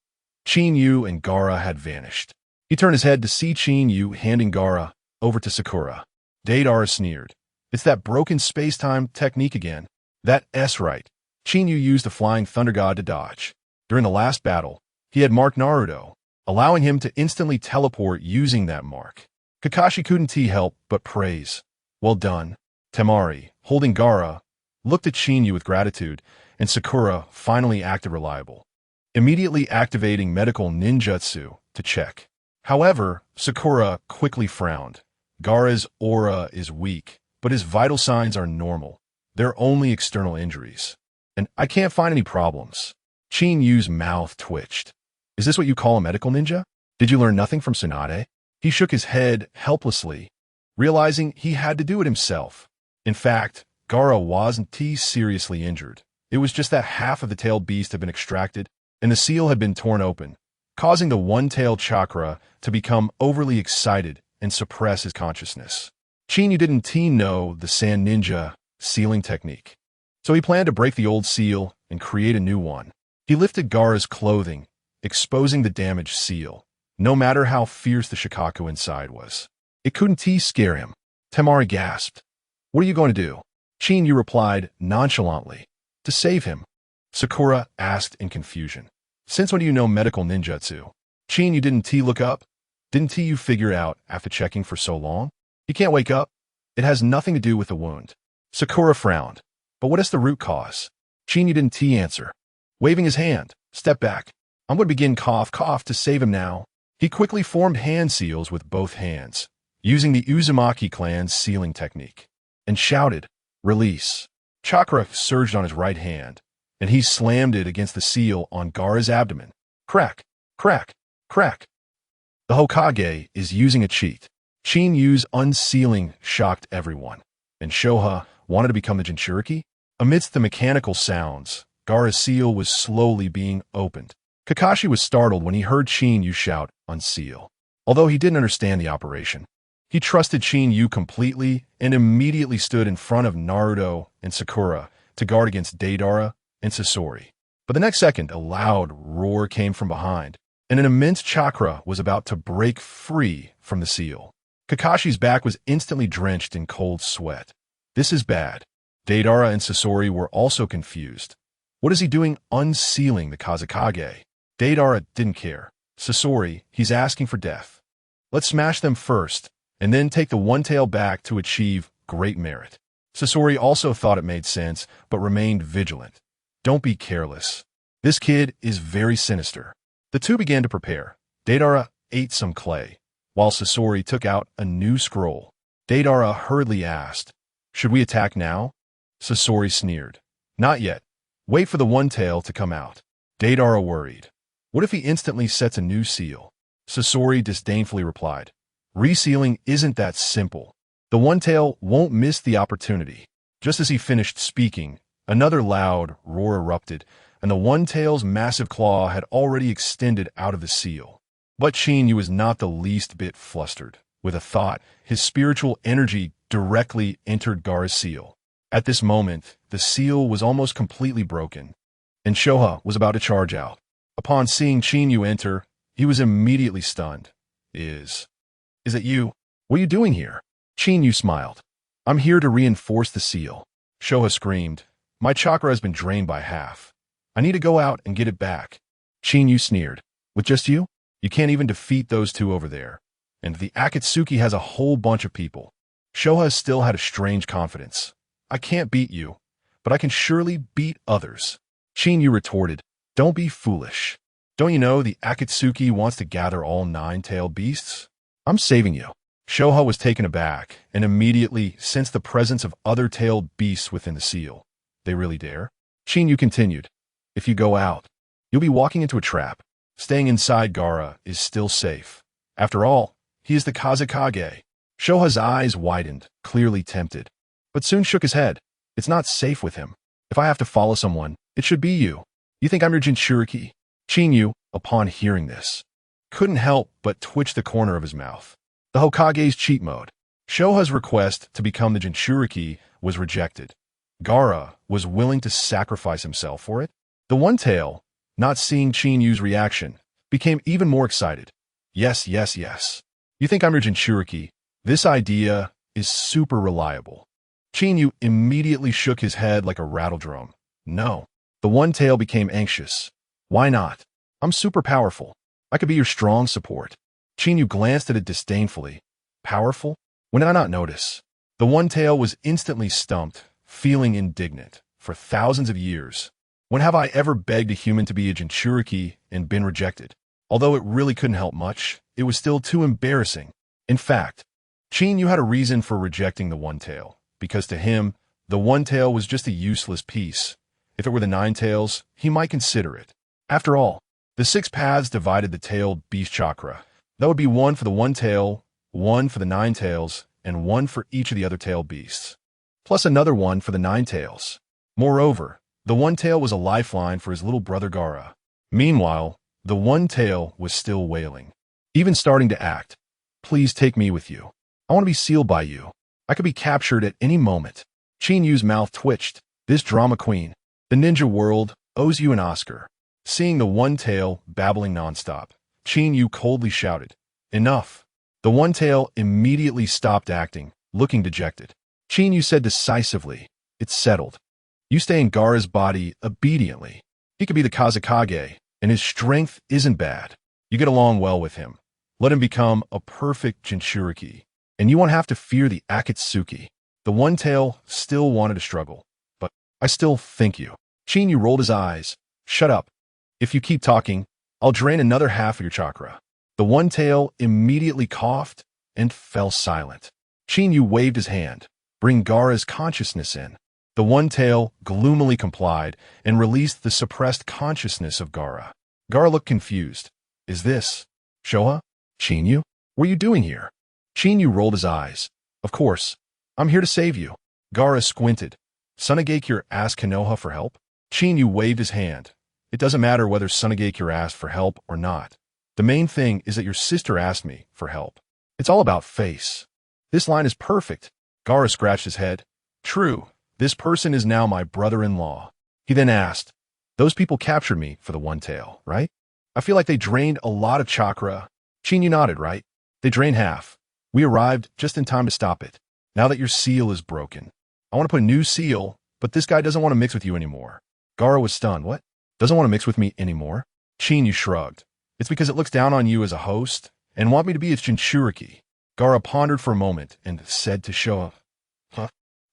Chinyu and Gaara had vanished. He turned his head to see Chinyu handing Gaara over to Sakura. Deidara sneered. "It's that broken space-time technique again." That's right. Chinyu used the Flying Thunder God to dodge. During the last battle, he had marked Naruto, allowing him to instantly teleport using that mark. Kakashi couldn't help but praise. "Well done." Temari, holding Gaara, looked at Chinyu with gratitude, and Sakura finally acted reliable, immediately activating medical ninjutsu to check. However, Sakura quickly frowned. Gaara's aura is weak, but his vital signs are normal. They're only external injuries. And I can't find any problems. Chinyu's mouth twitched. "Is this what you call a medical ninja? Did you learn nothing from Tsunade?" He shook his head helplessly, realizing he had to do it himself. In fact, Gaara wasn't seriously injured. It was just that half of the tailed beast had been extracted, and the seal had been torn open, causing the one-tailed chakra to become overly excited and suppress his consciousness. Chinyu didn't know the Sand Ninja sealing technique, so he planned to break the old seal and create a new one. He lifted Gaara's clothing, exposing the damaged seal, no matter how fierce the Shikaku inside was. It couldn't scare him. Temari gasped. "What are you going to do?" Chinyu replied nonchalantly. "To save him." Sakura asked in confusion. "Since when do you know medical ninjutsu?" Chinyu didn't look up. "Didn't you figure it out after checking for so long? You can't wake up. It has nothing to do with the wound." Sakura frowned. "But what is the root cause?" Chinyu didn't answer. Waving his hand, "Step back. I'm going to begin cough to save him now." He quickly formed hand seals with both hands, using the Uzumaki clan's sealing technique, and shouted, "Release." Chakra surged on his right hand, and he slammed it against the seal on Gaara's abdomen. Crack, crack, crack. The Hokage is using a cheat. Chinyu's unsealing shocked everyone, and Shoha wanted to become the Jinchuriki. Amidst the mechanical sounds, Gaara's seal was slowly being opened. Kakashi was startled when he heard Chinyu shout, "Unseal." Although he didn't understand the operation, he trusted Chinyu completely and immediately stood in front of Naruto and Sakura to guard against Deidara and Sasori. But the next second, a loud roar came from behind, and an immense chakra was about to break free from the seal. Kakashi's back was instantly drenched in cold sweat. This is bad. Deidara and Sasori were also confused. What is he doing unsealing the Kazekage? Deidara didn't care. Sasori, he's asking for death. Let's smash them first, and then take the one tail back to achieve great merit. Sasori also thought it made sense, but remained vigilant. Don't be careless. This kid is very sinister. The two began to prepare. Deidara ate some clay, while Sasori took out a new scroll. Deidara hurriedly asked, "Should we attack now?" Sasori sneered. "Not yet. Wait for the one tail to come out." Deidara worried. "What if he instantly sets a new seal?" Sasori disdainfully replied, "Resealing isn't that simple. The one tail won't miss the opportunity." Just as he finished speaking, another loud roar erupted, and the one tail's massive claw had already extended out of the seal. But Chinyu was not the least bit flustered. With a thought, his spiritual energy directly entered Gaara's seal. At this moment, the seal was almost completely broken, and Shoha was about to charge out. Upon seeing Chinyu enter, he was immediately stunned. Is it you? What are you doing here?" Chinyu smiled. "I'm here to reinforce the seal." Shoha screamed, "My chakra has been drained by half. I need to go out and get it back." Chinyu sneered. "With just you? You can't even defeat those two over there. And the Akatsuki has a whole bunch of people." Shoha still had a strange confidence. "I can't beat you, but I can surely beat others." Chinyu retorted, "Don't be foolish. Don't you know the Akatsuki wants to gather all 9-tailed beasts? I'm saving you. Shoha was taken aback and immediately sensed the presence of other tailed beasts within the seal. They really dare? Chinyu continued. If you go out, you'll be walking into a trap. Staying inside Gaara is still safe. After all, he is the Kazekage. Shoha's eyes widened, clearly tempted, but soon shook his head. It's not safe with him. If I have to follow someone, it should be you. You think I'm your Jinchuriki? Chinyu, upon hearing this, couldn't help but twitch the corner of his mouth. The Hokage's cheat mode. Shoha's request to become the Jinchuriki was rejected. Gaara was willing to sacrifice himself for it. The One Tail, not seeing Chinyu's reaction, became even more excited. Yes, yes, yes. You think I'm your Jinchuriki? This idea is super reliable. Chinyu immediately shook his head like a rattledrum. No. The One Tail became anxious. Why not? I'm super powerful. I could be your strong support. Chinyu glanced at it disdainfully. Powerful? When did I not notice? The One Tail was instantly stumped, feeling indignant. For thousands of years, when have I ever begged a human to be a Jinchuriki and been rejected? Although it really couldn't help much, it was still too embarrassing. In fact, Chinyu had a reason for rejecting the One Tail, because to him, the One Tail was just a useless piece. If it were the Nine Tails, he might consider it. After all, the 6 paths divided the tailed beast chakra. That would be 1 for the One Tail, 1 for the 9 Tails, and 1 for each of the other tailed beasts, plus another 1 for the 9 Tails. Moreover, the One Tail was a lifeline for his little brother Gaara. Meanwhile, the One Tail was still wailing, even starting to act. Please take me with you. I want to be sealed by you. I could be captured at any moment. Chinyu's mouth twitched. This drama queen, the ninja world, owes you an Oscar. Seeing the One Tail babbling nonstop, Chinyu coldly shouted, Enough. The One Tail immediately stopped acting, looking dejected. Chinyu said decisively, It's settled. You stay in Gaara's body obediently. He could be the Kazekage, and his strength isn't bad. You get along well with him. Let him become a perfect Jinchuriki, and you won't have to fear the Akatsuki. The One Tail still wanted to struggle, but I still think you. Chinyu rolled his eyes. Shut up. If you keep talking, I'll drain another half of your chakra. The One Tail immediately coughed and fell silent. Chinyu waved his hand. Bring Gaara's consciousness in. The One Tail gloomily complied and released the suppressed consciousness of Gaara. Gaara looked confused. Is this Shoha? Chinyu? What are you doing here? Chinyu rolled his eyes. Of course. I'm here to save you. Gaara squinted. Tsunade asked Konoha for help? Chinyu waved his hand. It doesn't matter whether Tsunade asked for help or not. The main thing is that your sister asked me for help. It's all about face. This line is perfect. Gaara scratched his head. True. This person is now my brother-in-law. He then asked, Those people captured me for the One Tail, right? I feel like they drained a lot of chakra. Chinyu nodded, right? They drained half. We arrived just in time to stop it. Now that your seal is broken, I want to put a new seal, but this guy doesn't want to mix with you anymore. Gaara was stunned. What? Doesn't want to mix with me anymore? Chinyu shrugged. It's because it looks down on you as a host and want me to be its Jinchuriki. Gaara pondered for a moment and said to Shoha,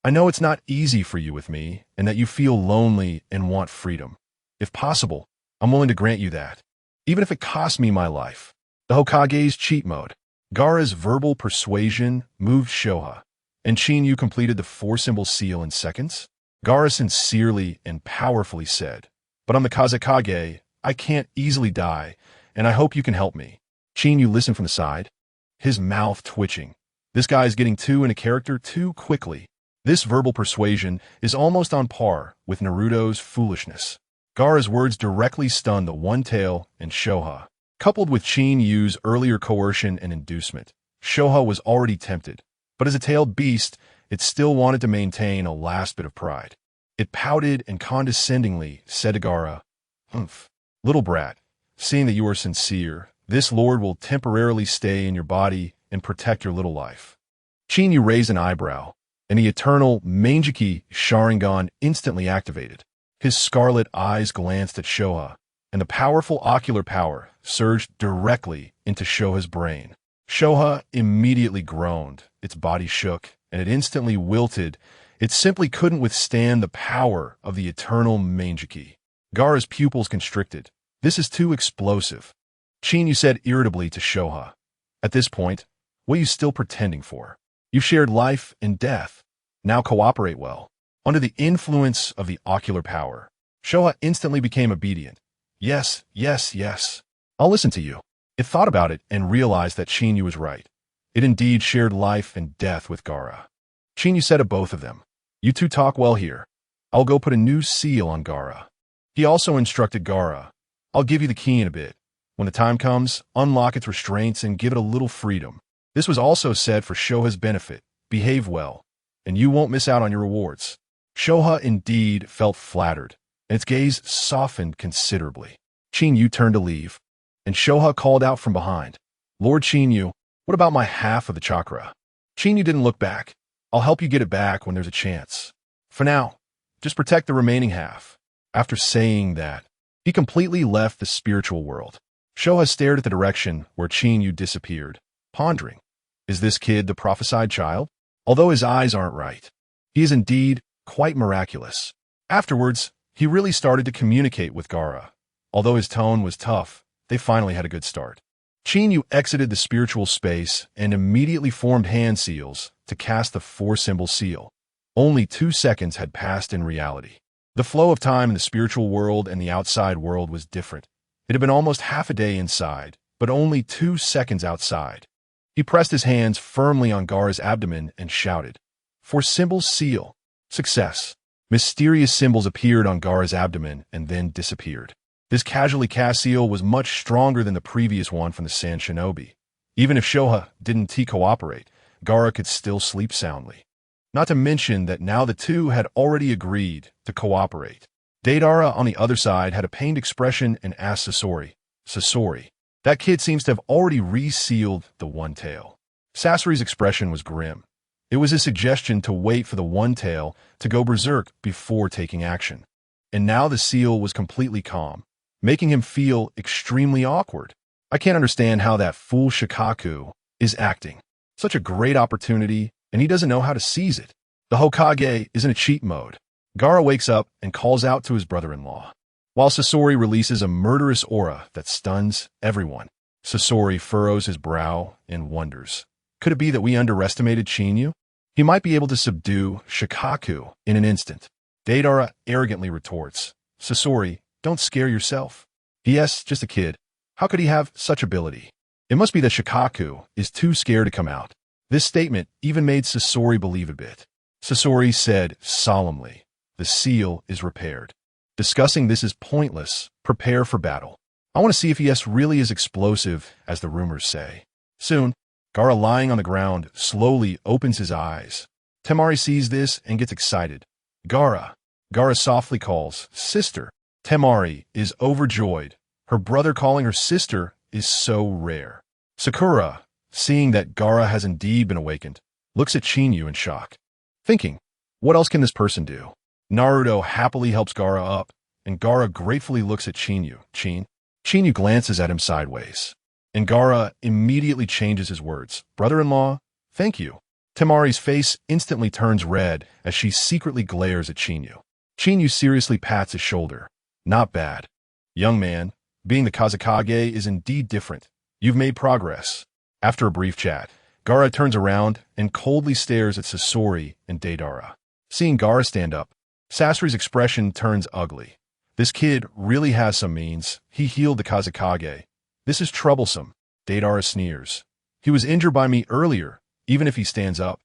I know it's not easy for you with me and that you feel lonely and want freedom. If possible, I'm willing to grant you that, even if it costs me my life. The Hokage's cheat mode. Gaara's verbal persuasion moved Shoha, and Chinyu completed the 4-symbol seal in seconds. Gaara sincerely and powerfully said, But I'm the Kazekage, I can't easily die, and I hope you can help me. Chinyu listened from the side, his mouth twitching. This guy is getting too in a character too quickly. This verbal persuasion is almost on par with Naruto's foolishness. Gaara's words directly stunned the One Tail and Shoha. Coupled with Chinyu's earlier coercion and inducement, Shoha was already tempted, but as a tailed beast, it still wanted to maintain a last bit of pride. It pouted and condescendingly said to Gaara, Humph, little brat, seeing that you are sincere, this lord will temporarily stay in your body and protect your little life. Chinyu raised an eyebrow, and the eternal Mangeki Sharingan instantly activated. His scarlet eyes glanced at Shoha, and the powerful ocular power surged directly into Shoha's brain. Shoha immediately groaned, its body shook, and it instantly wilted. It simply couldn't withstand the power of the eternal Mangeki. Gaara's pupils constricted. This is too explosive. Chinyu said irritably to Shoha. At this point, What are you still pretending for? You've shared life and death. Now cooperate well. Under the influence of the ocular power, Shoha instantly became obedient. Yes, yes, yes. I'll listen to you. It thought about it and realized that Qinyu was right. It indeed shared life and death with Gaara. Qinyu said to both of them, "You two talk well here. I'll go put a new seal on Gaara." He also instructed Gaara, "I'll give you the key in a bit. When the time comes, unlock its restraints and give it a little freedom." This was also said for Shoha's benefit. Behave well, and you won't miss out on your rewards. Shoha indeed felt flattered, and its gaze softened considerably. Qinyu turned to leave, and Shoha called out from behind, "Lord Qinyu, what about my half of the chakra?" Qinyu didn't look back. "I'll help you get it back when there's a chance. For now, just protect the remaining half." After saying that, he completely left the spiritual world. Shoha stared at the direction where Qinyu disappeared, pondering, is this kid the prophesied child? Although his eyes aren't right, he is indeed quite miraculous. Afterwards, he really started to communicate with Gaara. Although his tone was tough, they finally had a good start. Qinyu exited the spiritual space and immediately formed hand seals to cast the 4-symbol seal. Only 2 seconds had passed in reality. The flow of time in the spiritual world and the outside world was different. It had been almost half a day inside, but only 2 seconds outside. He pressed his hands firmly on Gaara's abdomen and shouted, "4-symbol seal. Success." Mysterious symbols appeared on Gaara's abdomen and then disappeared. This casually cast seal was much stronger than the previous one from the Sand Shinobi. Even if Shoha didn't cooperate, Gaara could still sleep soundly. Not to mention that now the two had already agreed to cooperate. Deidara, on the other side, had a pained expression and asked Sasori, "That kid seems to have already resealed the one tail." Sasori's expression was grim. It was his suggestion to wait for the one tail to go berserk before taking action. And now the seal was completely calm, making him feel extremely awkward. I can't understand how that fool Shikaku is acting. Such a great opportunity, and he doesn't know how to seize it. The Hokage is in a cheat mode. Gaara wakes up and calls out to his brother-in-law, while Sasori releases a murderous aura that stuns everyone. Sasori furrows his brow and wonders, could it be that we underestimated Qinyu? He might be able to subdue Shikaku in an instant. Deidara arrogantly retorts, "Sasori, don't scare yourself. Yes, just a kid. How could he have such ability? It must be that Shikaku is too scared to come out." This statement even made Sasori believe a bit. Sasori said solemnly, "The seal is repaired. Discussing this is pointless. Prepare for battle. I want to see if ES really is explosive as the rumors say." Soon, Gaara, lying on the ground, slowly opens his eyes. Temari sees this and gets excited. "Gaara." Gaara softly calls, "Sister." Temari is overjoyed. Her brother calling her sister is so rare. Sakura, seeing that Gaara has indeed been awakened, looks at Qinyu in shock, thinking, what else can this person do? Naruto happily helps Gaara up, and Gaara gratefully looks at Qinyu. Qinyu glances at him sideways, and Gaara immediately changes his words. "Brother-in-law, thank you." Temari's face instantly turns red as she secretly glares at Qinyu. Qinyu seriously pats his shoulder. "Not bad. Young man, being the Kazekage is indeed different. You've made progress." After a brief chat, Gaara turns around and coldly stares at Sasori and Deidara. Seeing Gaara stand up, Sasori's expression turns ugly. This kid really has some means. He healed the Kazekage. This is troublesome. Deidara sneers. "He was injured by me earlier, even if he stands up.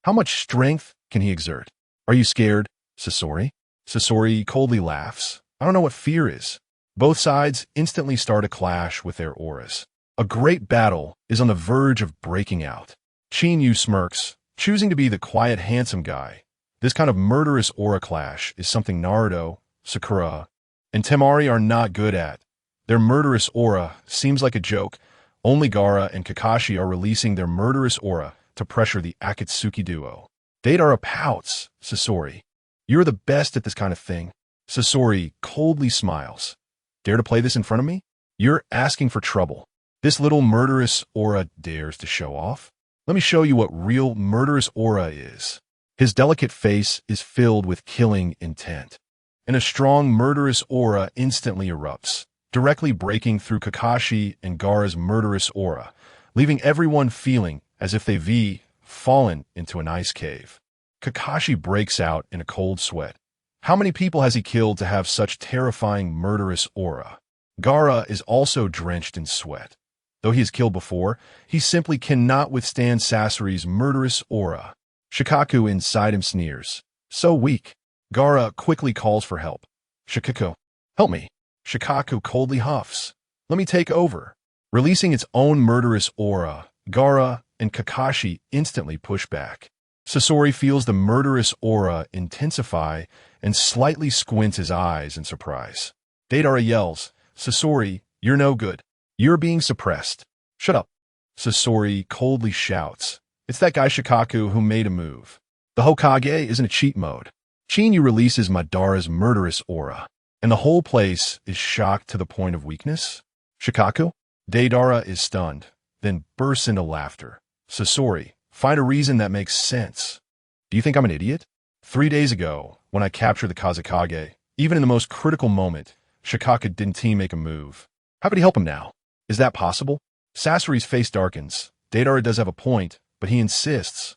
How much strength can he exert? Are you scared, Sasori?" Sasori coldly laughs. "I don't know what fear is." Both sides instantly start a clash with their auras. A great battle is on the verge of breaking out. Qinyu smirks, choosing to be the quiet, handsome guy. This kind of murderous aura clash is something Naruto, Sakura, and Temari are not good at. Their murderous aura seems like a joke. Only Gaara and Kakashi are releasing their murderous aura to pressure the Akatsuki duo. Deidara pouts. "Sasori, you're the best at this kind of thing." Sasori coldly smiles. "Dare to play this in front of me? You're asking for trouble. This little murderous aura dares to show off? Let me show you what real murderous aura is." His delicate face is filled with killing intent, and a strong murderous aura instantly erupts, directly breaking through Kakashi and Gaara's murderous aura, leaving everyone feeling as if they've fallen into an ice cave. Kakashi breaks out in a cold sweat. How many people has he killed to have such terrifying murderous aura? Gaara is also drenched in sweat. Though he has killed before, he simply cannot withstand Sasori's murderous aura. Shikaku inside him sneers. So weak. Gaara quickly calls for help. Shikaku, help me. Shikaku coldly huffs. Let me take over. Releasing its own murderous aura, Gaara and Kakashi instantly push back. Sasori feels the murderous aura intensify and slightly squints his eyes in surprise. Deidara yells, Sasori, you're no good. You're being suppressed. Shut up. Sasori coldly shouts. It's that guy Shikaku who made a move. The Hokage is in a cheat mode. Chinyu releases Madara's murderous aura, and the whole place is shocked to the point of weakness. Shikaku? Deidara is stunned, then bursts into laughter. Sasori, find a reason that makes sense. Do you think I'm an idiot? 3 days ago, when I captured the Kazekage, even in the most critical moment, Shikaku didn't make a move. How could he help him now? Is that possible? Sasori's face darkens. Deidara does have a point, but he insists.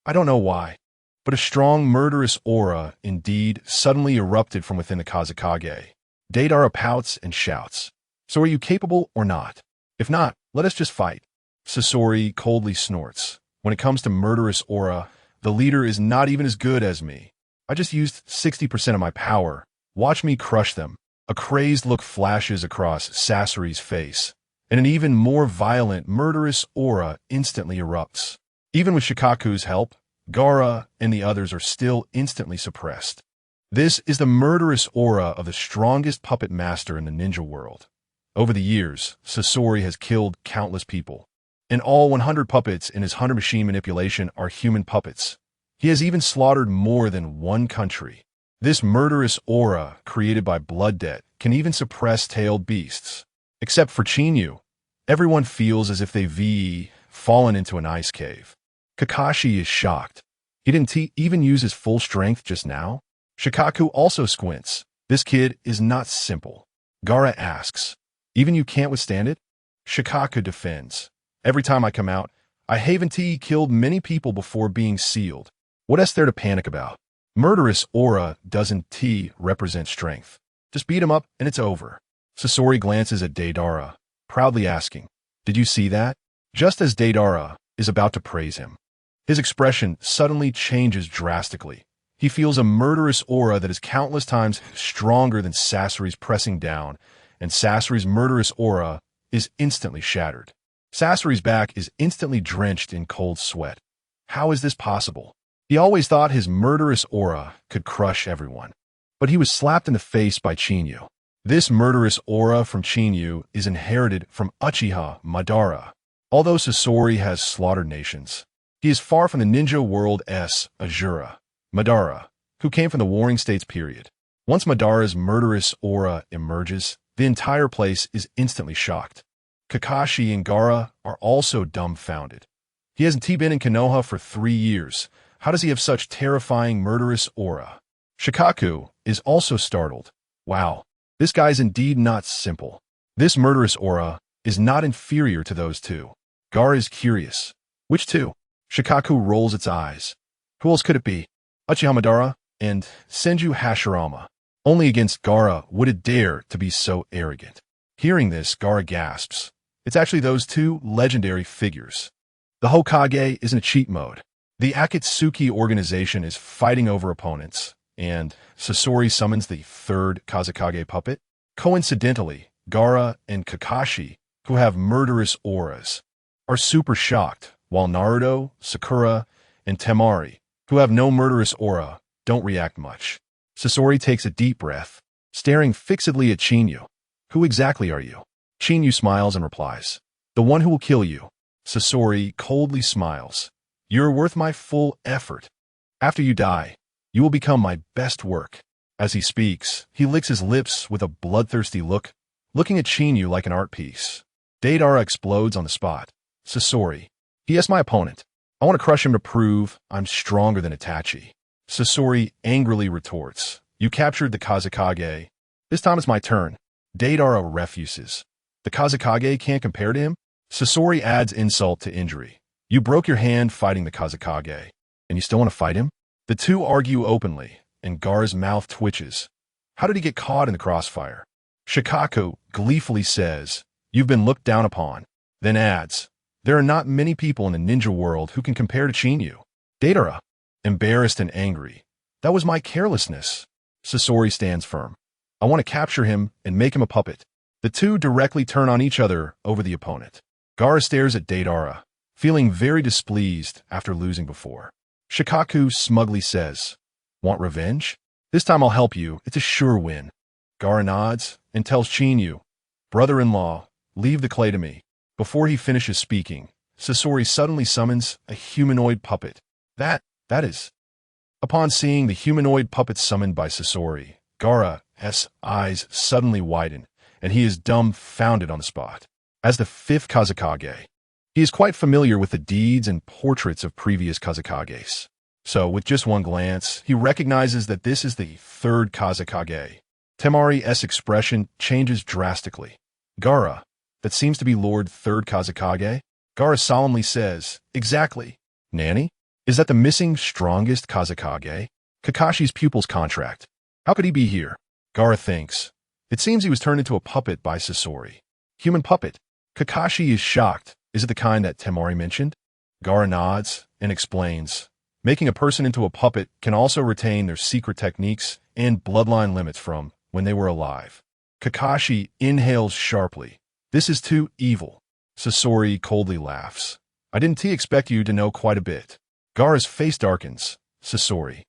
I don't know why, but a strong murderous aura, indeed, suddenly erupted from within the Kazekage. Deidara pouts and shouts. So are you capable or not? If not, let us just fight. Sasori coldly snorts. When it comes to murderous aura, the leader is not even as good as me. I just used 60% of my power. Watch me crush them. A crazed look flashes across Sasori's face, and an even more violent, murderous aura instantly erupts. Even with Shikaku's help, Gaara and the others are still instantly suppressed. This is the murderous aura of the strongest puppet master in the ninja world. Over the years, Sasori has killed countless people, and all 100 puppets in his 100 machine manipulation are human puppets. He has even slaughtered more than one country. This murderous aura, created by blood debt, can even suppress tailed beasts. Except for Chinyu. Everyone feels as if they've fallen into an ice cave. Kakashi is shocked. He didn't even use his full strength just now? Shikaku also squints. This kid is not simple. Gaara asks, even you can't withstand it? Shikaku defends. Every time I come out, I haven't killed many people before being sealed. What else there to panic about? Murderous aura doesn't represent strength. Just beat him up and it's over. Sasori glances at Deidara, proudly asking, did you see that? Just as Deidara is about to praise him, his expression suddenly changes drastically. He feels a murderous aura that is countless times stronger than Sasori's pressing down, and Sasori's murderous aura is instantly shattered. Sasori's back is instantly drenched in cold sweat. How is this possible? He always thought his murderous aura could crush everyone. But he was slapped in the face by Chinyu. This murderous aura from Chinyu is inherited from Uchiha Madara. Although Sasori has slaughtered nations, he is far from the ninja world's Azura, Madara, who came from the Warring States period. Once Madara's murderous aura emerges, the entire place is instantly shocked. Kakashi and Gaara are also dumbfounded. He hasn't been in Konoha for 3 years. How does he have such terrifying murderous aura? Shikaku is also startled. Wow, this guy's indeed not simple. This murderous aura is not inferior to those two. Gaara is curious. Which two? Shikaku rolls its eyes. Who else could it be? Uchiha Madara and Senju Hashirama. Only against Gaara would it dare to be so arrogant. Hearing this, Gaara gasps. It's actually those two legendary figures. The Hokage is in a cheat mode. The Akatsuki organization is fighting over opponents, and Sasori summons the third Kazekage puppet. Coincidentally, Gaara and Kakashi, who have murderous auras, are super shocked, while Naruto, Sakura, and Temari, who have no murderous aura, don't react much. Sasori takes a deep breath, staring fixedly at Chinyu. Who exactly are you? Chinyu smiles and replies, the one who will kill you. Sasori coldly smiles. You're worth my full effort. After you die, you will become my best work. As he speaks, he licks his lips with a bloodthirsty look, looking at Chinyu like an art piece. Deidara explodes on the spot. Sasori, he is my opponent. I want to crush him to prove I'm stronger than Itachi. Sasori angrily retorts. You captured the Kazekage. This time it's my turn. Deidara refuses. The Kazekage can't compare to him? Sasori adds insult to injury. You broke your hand fighting the Kazekage, and you still want to fight him? The two argue openly, and Gaara's mouth twitches. How did he get caught in the crossfire? Shikaku gleefully says, "You've been looked down upon," then adds, "There are not many people in the ninja world who can compare to Chinyu." Deidara, embarrassed and angry, "That was my carelessness." Sasori stands firm. "I want to capture him and make him a puppet." The two directly turn on each other over the opponent. Gaara stares at Deidara, feeling very displeased after losing before. Shikaku smugly says, "Want revenge? This time I'll help you. It's a sure win." Gaara nods and tells Chinyu, "Brother-in-law, leave the clay to me." Before he finishes speaking, Sasori suddenly summons a humanoid puppet. That is. Upon seeing the humanoid puppet summoned by Sasori, Gaara's eyes suddenly widen, and he is dumbfounded on the spot. As the fifth Kazekage, he is quite familiar with the deeds and portraits of previous Kazekages. So, with just one glance, he recognizes that this is the third Kazekage. Temari's expression changes drastically. "Gaara, that seems to be Lord Third Kazekage?" Gaara solemnly says, "Exactly." "Nani? Is that the missing strongest Kazekage? Kakashi's pupil's contract. How could he be here?" Gaara thinks. It seems he was turned into a puppet by Sasori. Human puppet. Kakashi is shocked. Is it the kind that Temari mentioned? Gaara nods and explains. Making a person into a puppet can also retain their secret techniques and bloodline limits from when they were alive. Kakashi inhales sharply. "This is too evil." Sasori coldly laughs. "I didn't expect you to know quite a bit." Gaara's face darkens. "Sasori,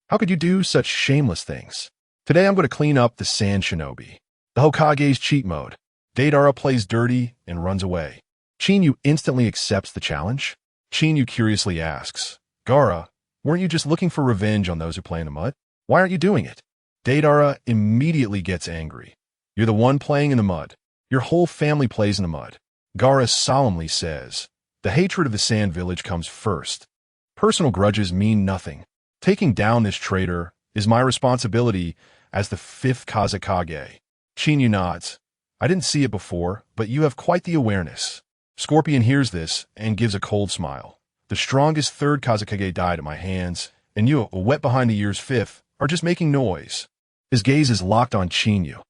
how could you do such shameless things? Today I'm going to clean up the Sand Shinobi." The Hokage's cheat mode. Deidara plays dirty and runs away. Chinyu instantly accepts the challenge. Chinyu curiously asks, "Gaara, weren't you just looking for revenge on those who play in the mud? Why aren't you doing it?" Deidara immediately gets angry. "You're the one playing in the mud. Your whole family plays in the mud." Gaara solemnly says, "The hatred of the Sand Village comes first. Personal grudges mean nothing. Taking down this traitor is my responsibility as the fifth Kazekage." Chinyu nods. "I didn't see it before, but you have quite the awareness." Scorpion hears this and gives a cold smile. "The strongest third Kazekage died at my hands, and you, a wet behind the ears fifth, are just making noise." His gaze is locked on Chinyu.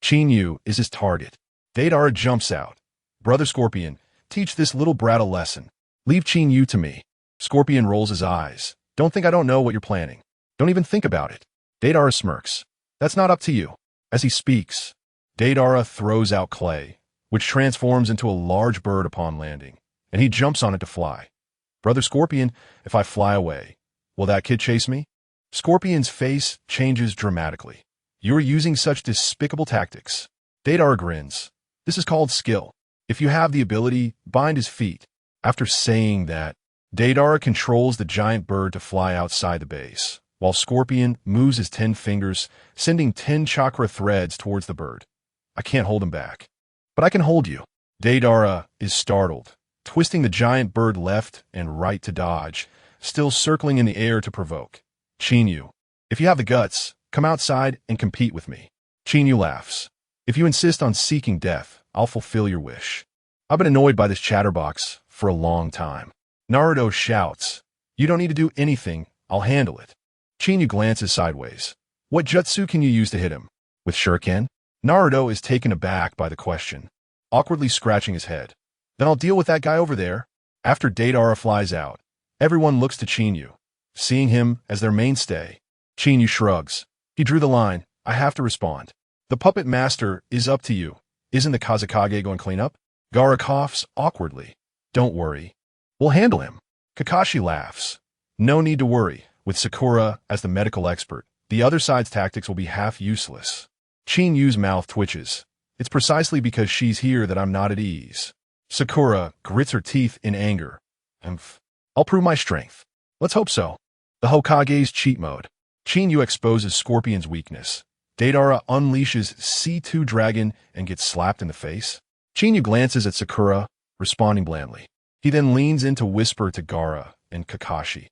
Chinyu is his target. Deidara jumps out. "Brother Scorpion, teach this little brat a lesson. Leave Chinyu to me." Scorpion rolls his eyes. "Don't think I don't know what you're planning. Don't even think about it." Deidara smirks. "That's not up to you." As he speaks, Deidara throws out clay, which transforms into a large bird upon landing, and he jumps on it to fly. "Brother Scorpion, if I fly away, will that kid chase me?" Scorpion's face changes dramatically. "You are using such despicable tactics." Deidara grins. "This is called skill. If you have the ability, bind his feet." After saying that, Deidara controls the giant bird to fly outside the base, while Scorpion moves his 10 fingers, sending 10 chakra threads towards the bird. "I can't hold him back. But I can hold you." Deidara is startled, twisting the giant bird left and right to dodge, still circling in the air to provoke. "Chinyu, if you have the guts, come outside and compete with me." Chinyu laughs. "If you insist on seeking death, I'll fulfill your wish. I've been annoyed by this chatterbox for a long time." Naruto shouts, "You don't need to do anything, I'll handle it." Chinyu glances sideways. "What jutsu can you use to hit him? With Shuriken?" Naruto is taken aback by the question, awkwardly scratching his head. "Then I'll deal with that guy over there." After Deidara flies out, everyone looks to Chinyu, seeing him as their mainstay. Chinyu shrugs. He drew the line. "I have to respond. The puppet master is up to you. Isn't the Kazekage going clean up?" Gaara coughs awkwardly. "Don't worry. We'll handle him." Kakashi laughs. "No need to worry. With Sakura as the medical expert, the other side's tactics will be half useless." Chinyu's mouth twitches. "It's precisely because she's here that I'm not at ease." Sakura grits her teeth in anger. "I'll prove my strength." "Let's hope so." The Hokage's cheat mode. Chinyu exposes Scorpion's weakness. Deidara unleashes C2 Dragon and gets slapped in the face. Chinyu glances at Sakura, responding blandly. He then leans in to whisper to Gaara and Kakashi.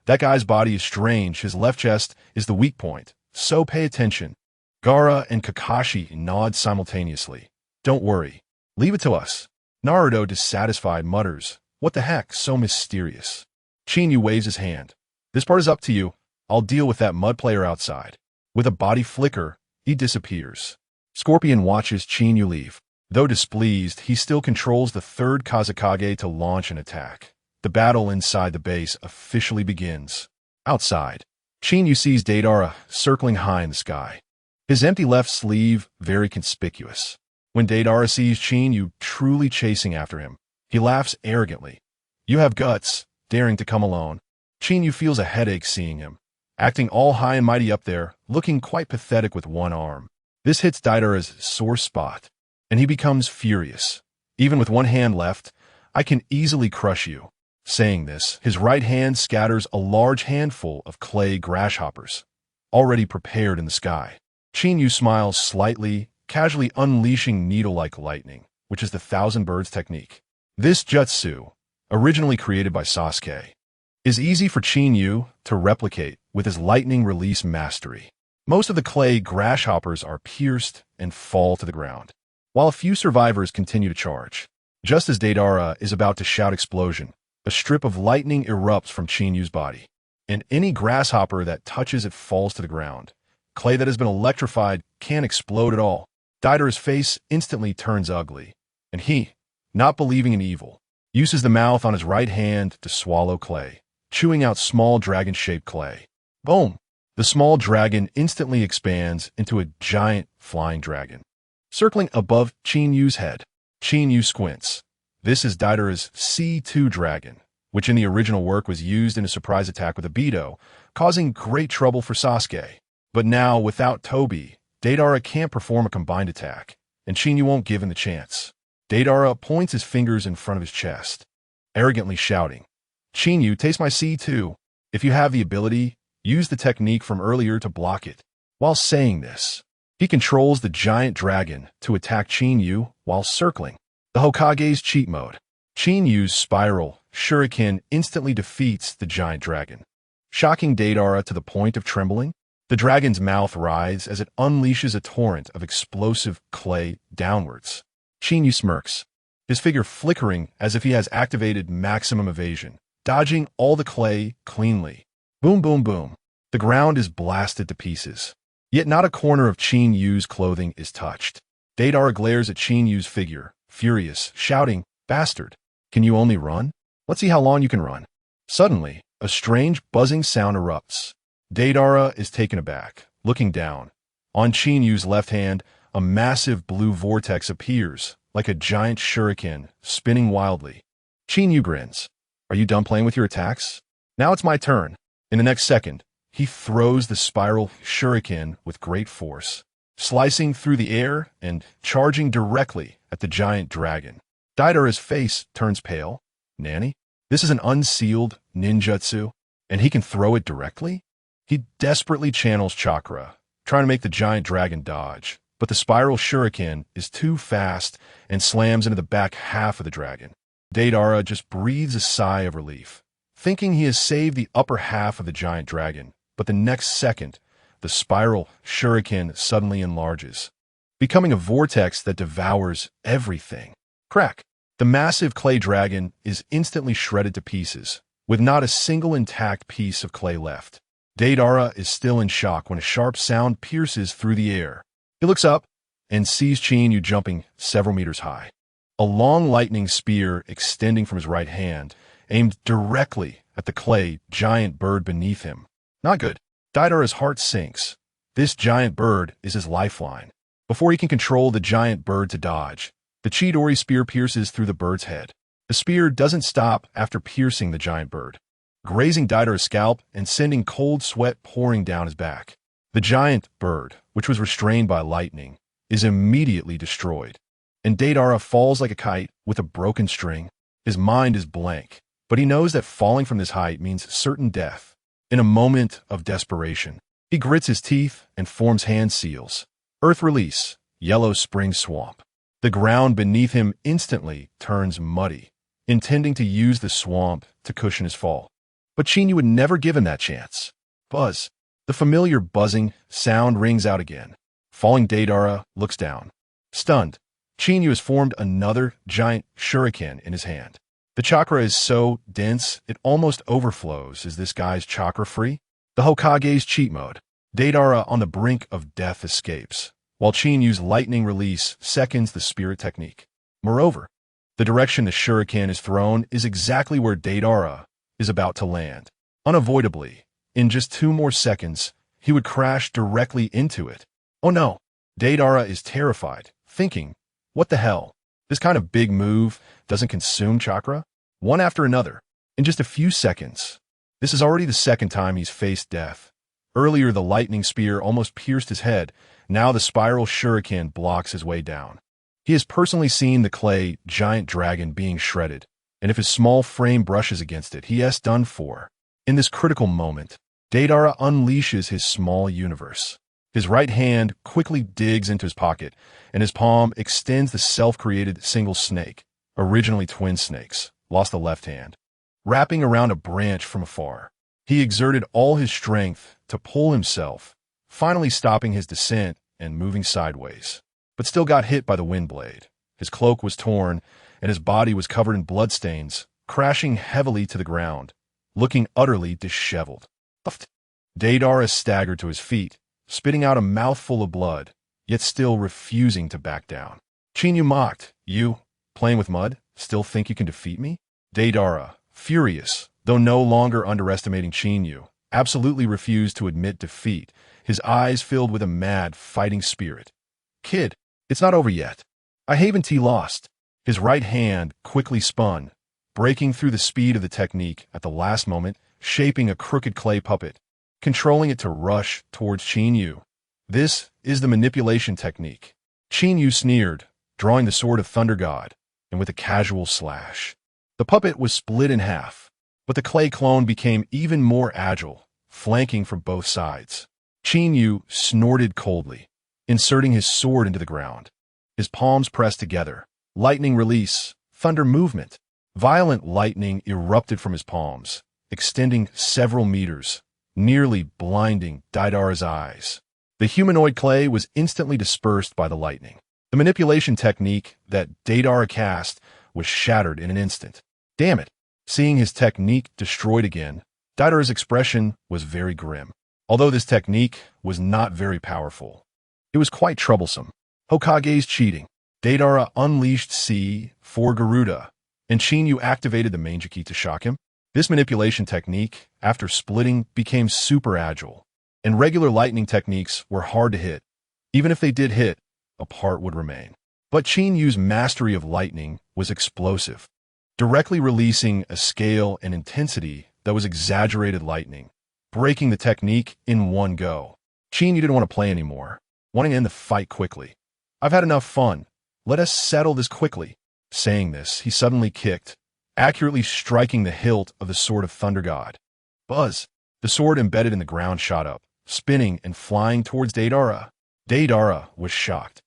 "That guy's body is strange. His left chest is the weak point, so pay attention." Gaara and Kakashi nod simultaneously. "Don't worry. Leave it to us." Naruto, dissatisfied, mutters, What the heck, so mysterious. Qinyu waves his hand. This part is up to you. I'll deal with that mud player outside. With a body flicker, he disappears. Scorpion watches Qinyu leave. Though displeased, he still controls the third Kazekage to launch an attack. The battle inside the base officially begins. Outside, Qinyu sees Deidara circling high in the sky. His empty left sleeve very conspicuous. When Deidara sees Qinyu truly chasing after him, he laughs arrogantly. You have guts, daring to come alone. Qinyu feels a headache seeing him, acting all high and mighty up there, looking quite pathetic with one arm. This hits Deidara's sore spot, and he becomes furious. Even with one hand left, I can easily crush you. Saying this, his right hand scatters a large handful of clay grasshoppers, already prepared in the sky. Qinyu smiles slightly, casually unleashing needle-like lightning, which is the Thousand Birds technique. This jutsu, originally created by Sasuke, is easy for Qinyu to replicate with his lightning release mastery. Most of the clay grasshoppers are pierced and fall to the ground, while a few survivors continue to charge. Just as Deidara is about to shout explosion, a strip of lightning erupts from Qinyu's body, and any grasshopper that touches it falls to the ground. Clay that has been electrified can't explode at all. Deidara's face instantly turns ugly, and he, not believing in evil, uses the mouth on his right hand to swallow clay, chewing out small dragon-shaped clay. Boom! The small dragon instantly expands into a giant flying dragon. Circling above Qinyu's head, Qinyu squints. This is Deidara's C2 dragon, which in the original work was used in a surprise attack with a Beto, causing great trouble for Sasuke. But now, without Tobi, Deidara can't perform a combined attack, and Qinyu won't give him the chance. Deidara points his fingers in front of his chest, arrogantly shouting, Qinyu, taste my C2. If you have the ability, use the technique from earlier to block it. While saying this, he controls the giant dragon to attack Qinyu while circling. The Hokage's cheat mode. Qinyu's spiral shuriken instantly defeats the giant dragon, shocking Deidara to the point of trembling. The dragon's mouth writhes as it unleashes a torrent of explosive clay downwards. Qinyu smirks, his figure flickering as if he has activated maximum evasion, dodging all the clay cleanly. Boom, boom, boom. The ground is blasted to pieces. Yet not a corner of Qinyu's clothing is touched. Deidara glares at Qinyu's figure, furious, shouting, Bastard, can you only run? Let's see how long you can run. Suddenly, a strange buzzing sound erupts. Deidara is taken aback, looking down. On Qinyu's left hand, a massive blue vortex appears, like a giant shuriken, spinning wildly. Qinyu grins. Are you done playing with your attacks? Now it's my turn. In the next second, he throws the spiral shuriken with great force, slicing through the air and charging directly at the giant dragon. Deidara's face turns pale. Nanny? This is an unsealed ninjutsu, and he can throw it directly? He desperately channels chakra, trying to make the giant dragon dodge, but the spiral shuriken is too fast and slams into the back half of the dragon. Deidara just breathes a sigh of relief, thinking he has saved the upper half of the giant dragon, but the next second, the spiral shuriken suddenly enlarges, becoming a vortex that devours everything. Crack! The massive clay dragon is instantly shredded to pieces, with not a single intact piece of clay left. Deidara is still in shock when a sharp sound pierces through the air. He looks up and sees Qinyu jumping several meters high. A long lightning spear extending from his right hand, aimed directly at the clay giant bird beneath him. Not good. Deidara's heart sinks. This giant bird is his lifeline. Before he can control the giant bird to dodge, the Chidori spear pierces through the bird's head. The spear doesn't stop after piercing the giant bird, grazing Deidara's scalp and sending cold sweat pouring down his back. The giant bird, which was restrained by lightning, is immediately destroyed, and Deidara falls like a kite with a broken string. His mind is blank, but he knows that falling from this height means certain death. In a moment of desperation, he grits his teeth and forms hand seals. Earth release, yellow spring swamp. The ground beneath him instantly turns muddy, intending to use the swamp to cushion his fall. But Qinyu would never give him that chance. Buzz. The familiar buzzing sound rings out again. Falling Deidara looks down. Stunned, Qinyu has formed another giant shuriken in his hand. The chakra is so dense, it almost overflows. Is this guy's chakra free? The Hokage's cheat mode. Deidara on the brink of death escapes, while Qinyu's lightning release seconds the spirit technique. Moreover, the direction the shuriken is thrown is exactly where Deidara is about to land. Unavoidably, in just 2 more seconds, he would crash directly into it. Oh no! Deidara is terrified, thinking, what the hell? This kind of big move doesn't consume chakra? One after another, in just a few seconds. This is already the 2nd time he's faced death. Earlier, the lightning spear almost pierced his head. Now the spiral shuriken blocks his way down. He has personally seen the clay giant dragon being shredded, and if his small frame brushes against it, he is done for. In this critical moment, Deidara unleashes his small universe. His right hand quickly digs into his pocket, and his palm extends the self-created single snake, originally twin snakes, lost the left hand, wrapping around a branch from afar. He exerted all his strength to pull himself, finally stopping his descent and moving sideways, but still got hit by the wind blade. His cloak was torn, and his body was covered in bloodstains, crashing heavily to the ground, looking utterly disheveled. Deidara staggered to his feet, spitting out a mouthful of blood, yet still refusing to back down. Qinyu mocked, "You, playing with mud, still think you can defeat me?" Deidara, furious, though no longer underestimating Qinyu, absolutely refused to admit defeat, his eyes filled with a mad fighting spirit. "Kid, it's not over yet. I haven't lost." His right hand quickly spun, breaking through the speed of the technique at the last moment, shaping a crooked clay puppet, controlling it to rush towards Qinyu. This is the manipulation technique. Qinyu sneered, drawing the sword of Thunder God, and with a casual slash, the puppet was split in half, but the clay clone became even more agile, flanking from both sides. Qinyu snorted coldly, inserting his sword into the ground. His palms pressed together. Lightning release, thunder movement. Violent lightning erupted from his palms, extending several meters, nearly blinding Deidara's eyes. The humanoid clay was instantly dispersed by the lightning. The manipulation technique that Deidara cast was shattered in an instant. Damn it! Seeing his technique destroyed again, Deidara's expression was very grim. Although this technique was not very powerful, it was quite troublesome. Hokage's cheating. Deidara unleashed C4 Garuda, and Qinyu activated the Manjiki to shock him. This manipulation technique, after splitting, became super agile, and regular lightning techniques were hard to hit. Even if they did hit, a part would remain. But Qinyu's mastery of lightning was explosive, directly releasing a scale and intensity that was exaggerated lightning, breaking the technique in one go. Qinyu didn't want to play anymore, wanting to end the fight quickly. "I've had enough fun. Let us settle this quickly." Saying this, he suddenly kicked, accurately striking the hilt of the sword of Thunder God. Buzz! The sword embedded in the ground shot up, spinning and flying towards Deidara. Deidara was shocked.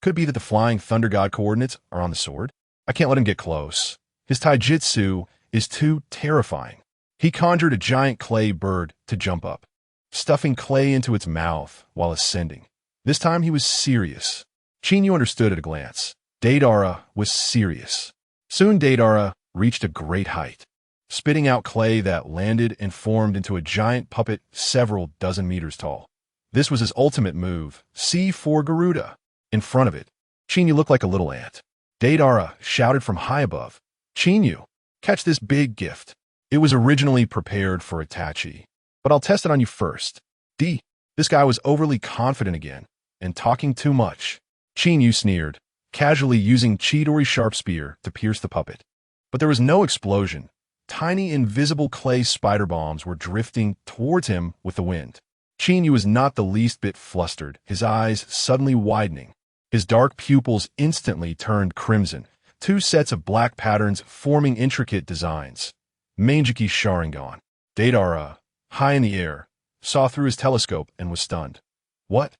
Could be that the flying Thunder God coordinates are on the sword? I can't let him get close. His taijutsu is too terrifying. He conjured a giant clay bird to jump up, stuffing clay into its mouth while ascending. This time he was serious. Qinyu understood at a glance. Deidara was serious. Soon Deidara reached a great height, spitting out clay that landed and formed into a giant puppet several dozen meters tall. This was his ultimate move, C4 Garuda. In front of it, Qinyu looked like a little ant. Deidara shouted from high above, "Qinyu, catch this big gift." It was originally prepared for Itachi, but I'll test it on you first. This guy was overly confident again, and talking too much. Qinyu sneered, casually using Chidori's sharp spear to pierce the puppet. But there was no explosion. Tiny invisible clay spider bombs were drifting towards him with the wind. Qinyu was not the least bit flustered, his eyes suddenly widening. His dark pupils instantly turned crimson, 2 sets of black patterns forming intricate designs. Manjiki Sharingan. Deidara, high in the air, saw through his telescope and was stunned. What?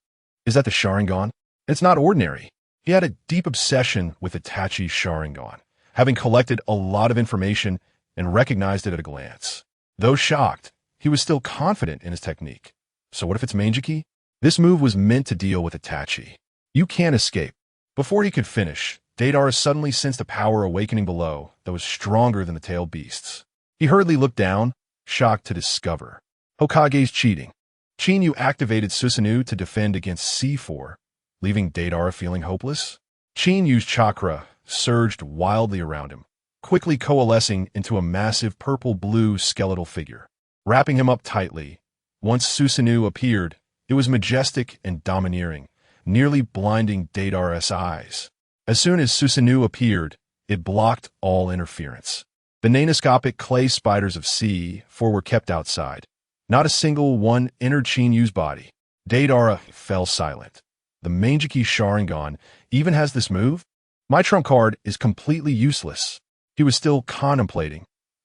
Is that the Sharingan? It's not ordinary. He had a deep obsession with Itachi's Sharingan, having collected a lot of information and recognized it at a glance. Though shocked, he was still confident in his technique. So what if it's Manjiki? This move was meant to deal with Itachi. You can't escape. Before he could finish, Deidara suddenly sensed a power awakening below that was stronger than the tailed beasts. He hurriedly looked down, shocked to discover Hokage's cheating. Chinyu activated Susanoo to defend against C4, leaving Deidara feeling hopeless. Chinyu's chakra surged wildly around him, quickly coalescing into a massive purple-blue skeletal figure. Wrapping him up tightly, once Susanoo appeared, it was majestic and domineering, nearly blinding Deidara's eyes. As soon as Susanoo appeared, it blocked all interference. The nanoscopic clay spiders of C4 were kept outside. Not a single one entered Chinyu's body. Deidara fell silent. The Manjiki Sharingan even has this move? My trump card is completely useless. He was still contemplating.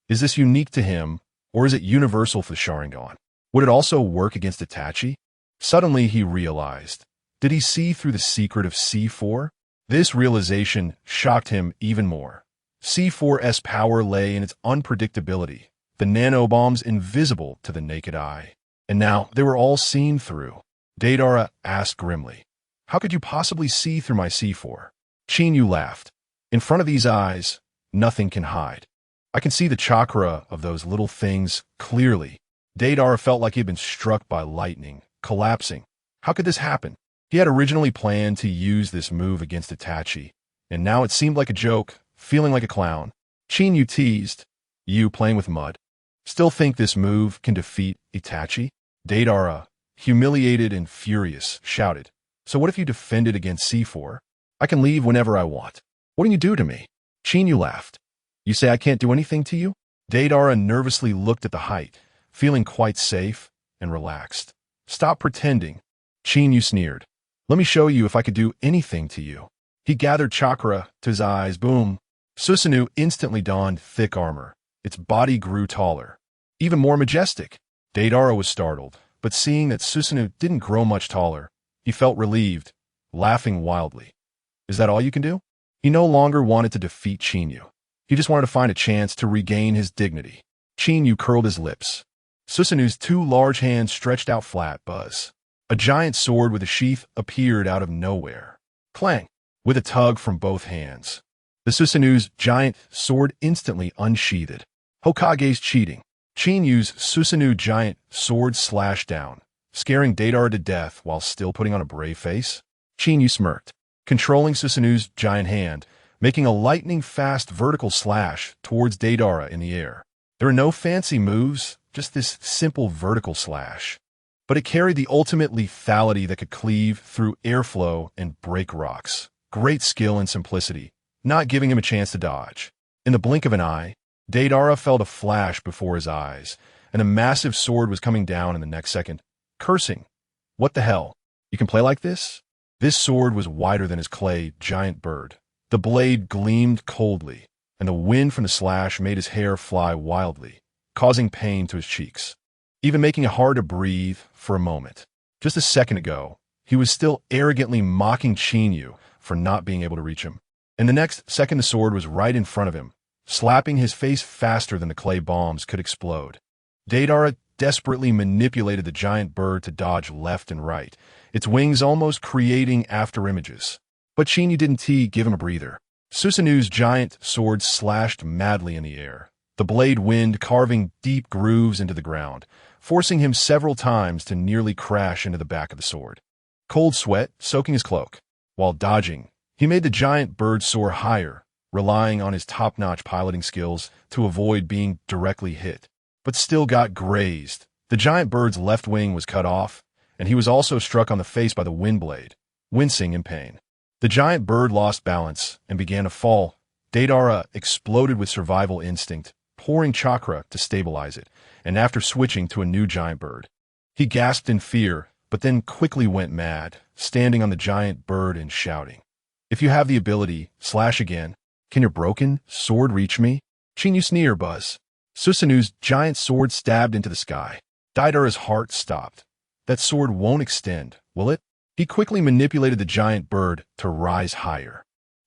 Is this unique to him, or is it universal for Sharingan? Would it also work against Itachi? Suddenly he realized. Did he see through the secret of C4? This realization shocked him even more. C4's power lay in its unpredictability, the nanobombs invisible to the naked eye. And now they were all seen through. Deidara asked grimly, "How could you possibly see through my C4?" Chinyu laughed. "In front of these eyes, nothing can hide. I can see the chakra of those little things clearly." Deidara felt like he had been struck by lightning, collapsing. How could this happen? He had originally planned to use this move against Itachi, and now it seemed like a joke, feeling like a clown. Chinyu teased, "You playing with mud? Still think this move can defeat Itachi?" Deidara, humiliated and furious, shouted, "So what if you defend it against C4? I can leave whenever I want. What can you do to me?" Chinyu laughed. "You say I can't do anything to you?" Deidara nervously looked at the height, feeling quite safe and relaxed. "Stop pretending." Chinyu sneered. "Let me show you if I could do anything to you." He gathered chakra to his eyes. Boom. Susanoo instantly donned thick armor. Its body grew taller, even more majestic. Deidara was startled, but seeing that Susanoo didn't grow much taller, he felt relieved, laughing wildly. Is that all you can do? He no longer wanted to defeat Chinyu. He just wanted to find a chance to regain his dignity. Chinyu curled his lips. Susanoo's two large hands stretched out flat. Buzz. A giant sword with a sheath appeared out of nowhere. Clang! With a tug from both hands, the Susanoo's giant sword instantly unsheathed. Hokage's cheating. Chinyu's Susanoo giant sword slashed down, scaring Deidara to death while still putting on a brave face. Chinyu smirked, controlling Susanoo's giant hand, making a lightning-fast vertical slash towards Deidara in the air. There were no fancy moves, just this simple vertical slash. But it carried the ultimate lethality that could cleave through airflow and break rocks. Great skill and simplicity, not giving him a chance to dodge. In the blink of an eye, Deidara felt a flash before his eyes, and a massive sword was coming down in the next second, cursing. What the hell? You can play like this? This sword was wider than his clay giant bird. The blade gleamed coldly, and the wind from the slash made his hair fly wildly, causing pain to his cheeks, even making it hard to breathe for a moment. Just a second ago, he was still arrogantly mocking Chinyu for not being able to reach him. And the next second the sword was right in front of him, slapping his face faster than the clay bombs could explode. Deidara desperately manipulated the giant bird to dodge left and right, its wings almost creating afterimages. But Chinyu didn't give him a breather. Susanoo's giant sword slashed madly in the air, the blade wind carving deep grooves into the ground, forcing him several times to nearly crash into the back of the sword. Cold sweat soaking his cloak. While dodging, he made the giant bird soar higher, relying on his top-notch piloting skills to avoid being directly hit, but still got grazed. The giant bird's left wing was cut off, and he was also struck on the face by the wind blade, wincing in pain. The giant bird lost balance and began to fall. Deidara exploded with survival instinct, pouring chakra to stabilize it, and after switching to a new giant bird. He gasped in fear, but then quickly went mad, standing on the giant bird and shouting, "If you have the ability, slash again. Can your broken sword reach me?" Chinyu sneered. Buzz. Susanoo's giant sword stabbed into the sky. Deidara's heart stopped. That sword won't extend, will it? He quickly manipulated the giant bird to rise higher.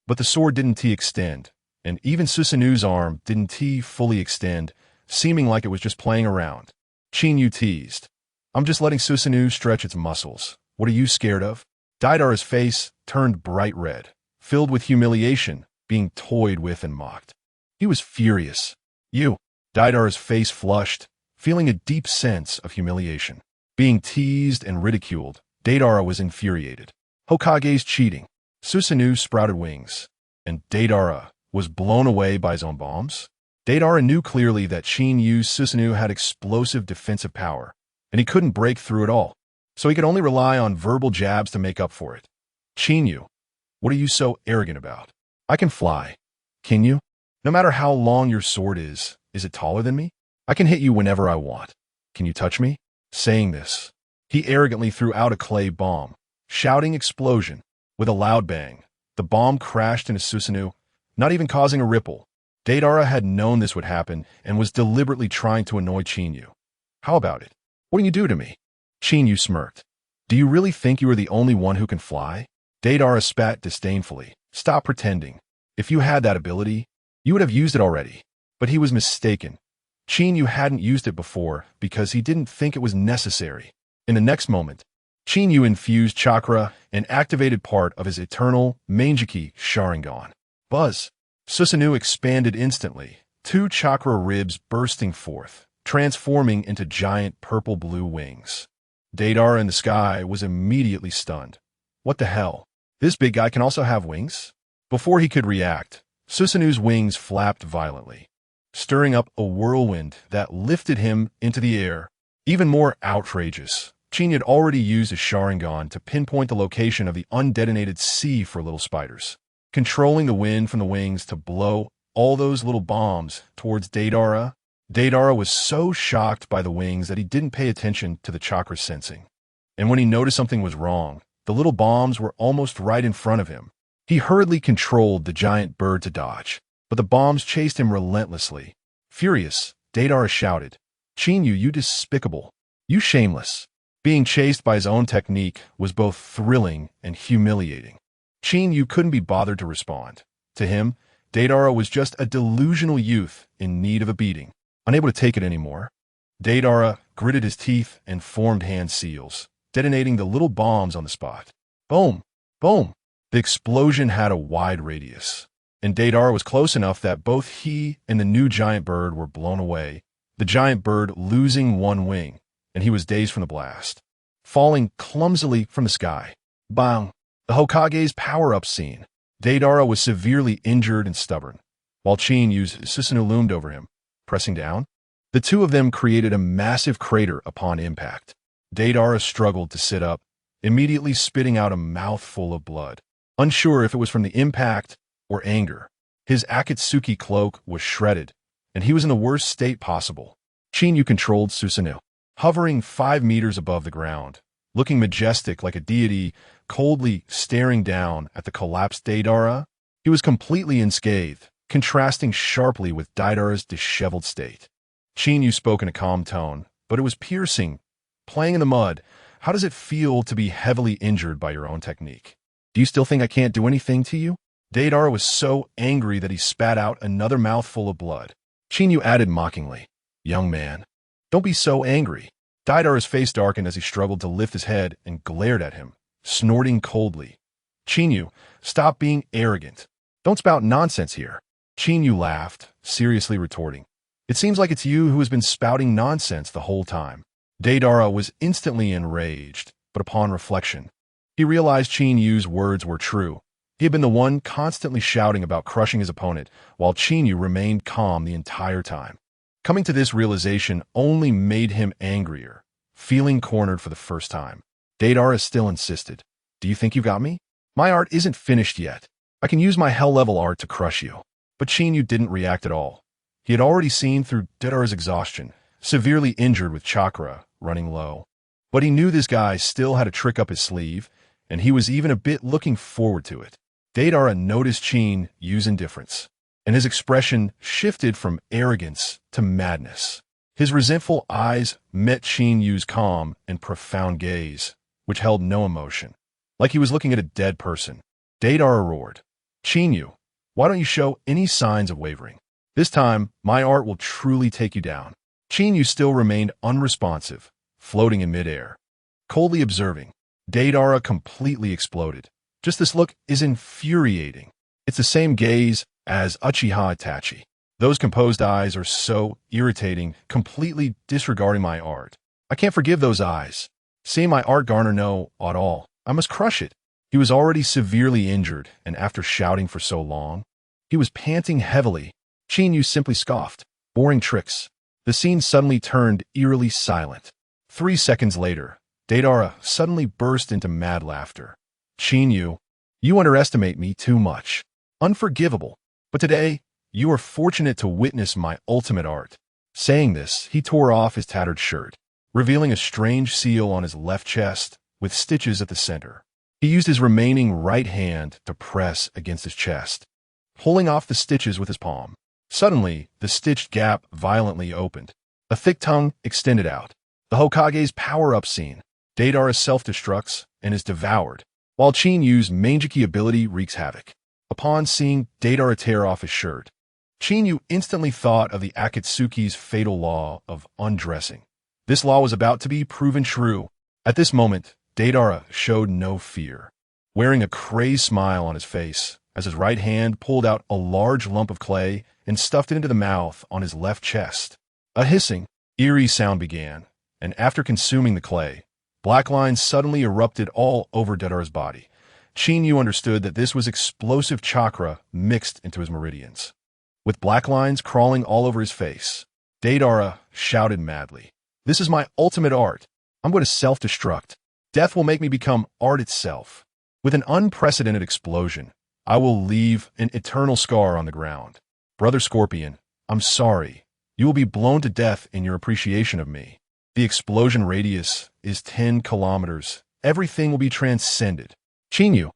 But the sword didn't extend, and even Susanoo's arm didn't fully extend, seeming like it was just playing around. Chinyu teased, "I'm just letting Susanoo stretch its muscles. What are you scared of?" Deidara's face turned bright red, filled with humiliation, being toyed with and mocked. He was furious. You. Deidara's face flushed, feeling a deep sense of humiliation. Being teased and ridiculed, Deidara was infuriated. Hokage's cheating. Susanoo sprouted wings, and Deidara was blown away by his own bombs. Deidara knew clearly that Qinyu'sSign-In had explosive defensive power, and he couldn't break through it all, so he could only rely on verbal jabs to make up for it. Qinyu, what are you so arrogant about? I can fly. Can you? No matter how long your sword is it taller than me? I can hit you whenever I want. Can you touch me? Saying this, he arrogantly threw out a clay bomb, shouting explosion. With a loud bang, the bomb crashed into Susanoo, not even causing a ripple. Deidara had known this would happen and was deliberately trying to annoy Qinyu. How about it? What do you do to me? Qinyu smirked. Do you really think you are the only one who can fly? Deidara spat disdainfully. Stop pretending. If you had that ability, you would have used it already. But he was mistaken. Qinyu hadn't used it before because he didn't think it was necessary. In the next moment, Qinyu infused chakra and activated part of his eternal Manjiki Sharingan. Buzz. Susanoo expanded instantly, 2 chakra ribs bursting forth, transforming into giant purple-blue wings. Deidara in the sky was immediately stunned. What the hell? This big guy can also have wings? Before he could react, Susanoo's wings flapped violently, stirring up a whirlwind that lifted him into the air. Even more outrageous, Qinyu had already used his Sharingan to pinpoint the location of the undetonated sea for little spiders, controlling the wind from the wings to blow all those little bombs towards Deidara. Deidara was so shocked by the wings that he didn't pay attention to the chakra sensing. And when he noticed something was wrong, the little bombs were almost right in front of him. He hurriedly controlled the giant bird to dodge, but the bombs chased him relentlessly. Furious, Deidara shouted, Qinyu, you despicable, you shameless. Being chased by his own technique was both thrilling and humiliating. Qinyu couldn't be bothered to respond. To him, Deidara was just a delusional youth in need of a beating, unable to take it anymore. Deidara gritted his teeth and formed hand seals, detonating the little bombs on the spot. Boom! Boom! The explosion had a wide radius, and Deidara was close enough that both he and the new giant bird were blown away, the giant bird losing one wing, and he was dazed from the blast, falling clumsily from the sky. Bang! The Hokage's power-up scene. Deidara was severely injured and stubborn, while Qinyu'sSign-In loomed over him, pressing down. The two of them created a massive crater upon impact. Deidara struggled to sit up, immediately spitting out a mouthful of blood, unsure if it was from the impact or anger. His Akatsuki cloak was shredded, and he was in the worst state possible. Qinyu controlled Susanoo, hovering 5 meters above the ground, looking majestic like a deity, coldly staring down at the collapsed Deidara. He was completely unscathed, contrasting sharply with Deidara's disheveled state. Qinyu spoke in a calm tone, but it was piercing. Playing in the mud, how does it feel to be heavily injured by your own technique? Do you still think I can't do anything to you? Deidara was so angry that he spat out another mouthful of blood. Qinyu added mockingly, Young man, don't be so angry. Deidara's face darkened as he struggled to lift his head and glared at him, snorting coldly. Qinyu, stop being arrogant. Don't spout nonsense here. Qinyu laughed, seriously retorting, It seems like it's you who has been spouting nonsense the whole time. Deidara was instantly enraged, but upon reflection, he realized Qinyu's words were true. He had been the one constantly shouting about crushing his opponent, while Qinyu remained calm the entire time. Coming to this realization only made him angrier, feeling cornered for the first time. Deidara still insisted, Do you think you got me? My art isn't finished yet. I can use my hell-level art to crush you. But Qinyu didn't react at all. He had already seen through Deidara's exhaustion, severely injured with chakra running low. But he knew this guy still had a trick up his sleeve, and he was even a bit looking forward to it. Deidara noticed Qinyu's indifference, and his expression shifted from arrogance to madness. His resentful eyes met Qinyu's calm and profound gaze, which held no emotion, like he was looking at a dead person. Deidara roared, Qinyu, why don't you show any signs of wavering? This time, my art will truly take you down. Qinyu still remained unresponsive, floating in midair. Coldly observing, Deidara completely exploded, Just this look is infuriating. It's the same gaze as Uchiha Itachi. Those composed eyes are so irritating, completely disregarding my art. I can't forgive those eyes. Seeing my art garner no at all, I must crush it. He was already severely injured, and after shouting for so long, he was panting heavily. Chinyu simply scoffed. Boring tricks. The scene suddenly turned eerily silent. 3 seconds later, Deidara suddenly burst into mad laughter. Chinyu, you underestimate me too much. Unforgivable. But today, you are fortunate to witness my ultimate art. Saying this, he tore off his tattered shirt, revealing a strange seal on his left chest with stitches at the center. He used his remaining right hand to press against his chest, pulling off the stitches with his palm. Suddenly, the stitched gap violently opened. A thick tongue extended out. The Hokage's power-up scene. Deidara self-destructs and is devoured, while Chinyu's Mangeki ability wreaks havoc. Upon seeing Deidara tear off his shirt, Chinyu instantly thought of the Akatsuki's fatal law of undressing. This law was about to be proven true. At this moment, Deidara showed no fear, wearing a crazed smile on his face as his right hand pulled out a large lump of clay and stuffed it into the mouth on his left chest. A hissing, eerie sound began, and after consuming the clay, black lines suddenly erupted all over Deidara's body. Chinyu understood that this was explosive chakra mixed into his meridians. With black lines crawling all over his face, Deidara shouted madly, "This is my ultimate art. I'm going to self-destruct. Death will make me become art itself." With an unprecedented explosion, I will leave an eternal scar on the ground. Brother Scorpion, I'm sorry. You will be blown to death in your appreciation of me. The explosion radius is 10 kilometers. Everything will be transcended. Chinyu,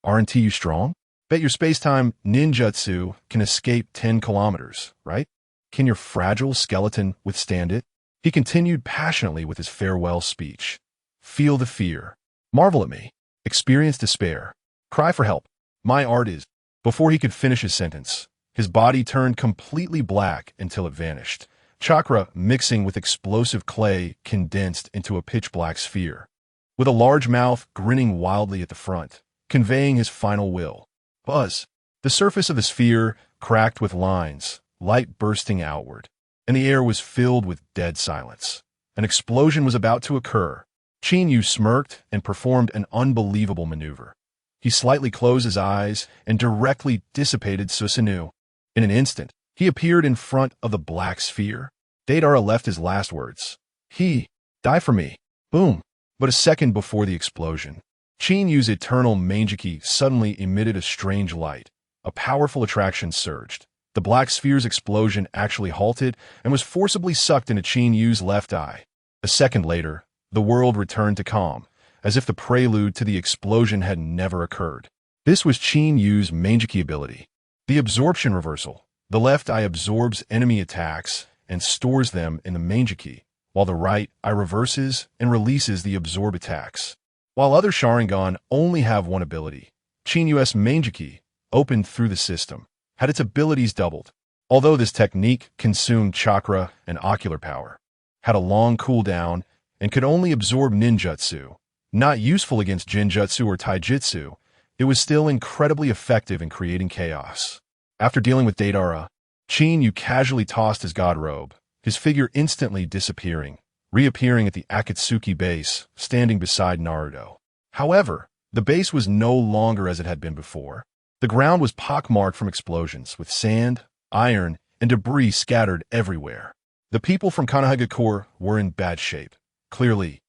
aren't you strong? Bet your space-time ninjutsu can escape 10 kilometers, right? Can your fragile skeleton withstand it? He continued passionately with his farewell speech. Feel the fear. Marvel at me. Experience despair. Cry for help. My art is... Before he could finish his sentence, his body turned completely black until it vanished. Chakra mixing with explosive clay condensed into a pitch-black sphere, with a large mouth grinning wildly at the front, conveying his final will. Buzz. The surface of the sphere cracked with lines, light bursting outward, and the air was filled with dead silence. An explosion was about to occur. Chinyu smirked and performed an unbelievable maneuver. He slightly closed his eyes and directly dissipated Susanoo. In an instant, he appeared in front of the black sphere. Deidara left his last words. Die for me. Boom. But a second before the explosion, Chinyu's eternal Mangeki suddenly emitted a strange light. A powerful attraction surged. The black sphere's explosion actually halted and was forcibly sucked into Chinyu's left eye. A second later, the world returned to calm, as if the prelude to the explosion had never occurred. This was Chinyu's Mangeki ability. The absorption reversal. The left eye absorbs enemy attacks and stores them in the Mangeki, while the right eye reverses and releases the absorb attacks. While other Sharingan only have one ability, Chinyu's Mangeki, opened through the system, had its abilities doubled. Although this technique consumed chakra and ocular power, had a long cooldown, and could only absorb ninjutsu, not useful against jinjutsu or taijutsu, it was still incredibly effective in creating chaos. After dealing with Deidara, Chinyu casually tossed his god robe, his figure instantly disappearing, reappearing at the Akatsuki base, standing beside Naruto. However, the base was no longer as it had been before. The ground was pockmarked from explosions, with sand, iron, and debris scattered everywhere. The people from Konohagakure were in bad shape. Clearly,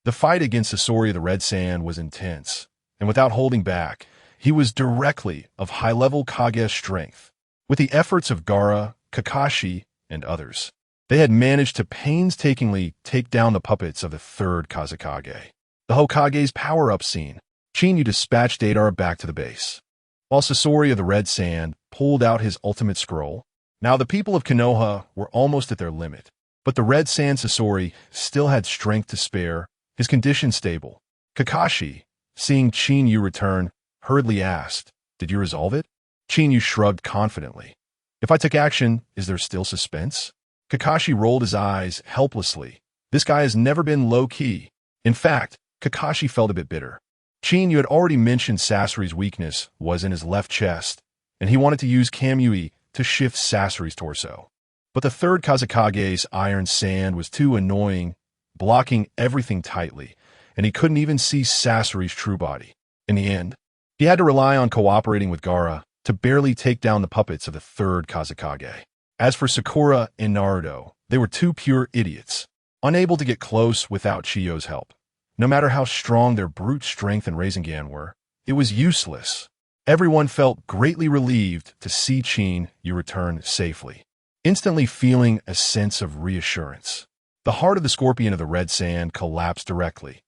the fight against Sasori the Red Sand was intense, and without holding back, he was directly of high-level Kage strength. With the efforts of Gaara, Kakashi, and others, they had managed to painstakingly take down the puppets of the third Kazekage. The Hokage's power-up scene, Chinyu dispatched Deidara back to the base, while Sasori of the Red Sand pulled out his ultimate scroll. Now the people of Konoha were almost at their limit, but the Red Sand Sasori still had strength to spare, his condition stable. Kakashi, seeing Chinyu return, hurriedly asked, "Did you resolve it?" Chinyu shrugged confidently. "If I took action, is there still suspense?" Kakashi rolled his eyes helplessly. This guy has never been low-key. In fact, Kakashi felt a bit bitter. Chinyu had already mentioned Sasuke's weakness was in his left chest, and he wanted to use Kamui to shift Sasuke's torso. But the third Kazekage's iron sand was too annoying, blocking everything tightly, and he couldn't even see Sasuke's true body. In the end, he had to rely on cooperating with Gaara to barely take down the puppets of the third Kazekage. As for Sakura and Naruto, they were two pure idiots, unable to get close without Chiyo's help. No matter how strong their brute strength and Rasengan were, it was useless. Everyone felt greatly relieved to see Chinyu return safely, instantly feeling a sense of reassurance. The heart of the scorpion of the red sand collapsed directly.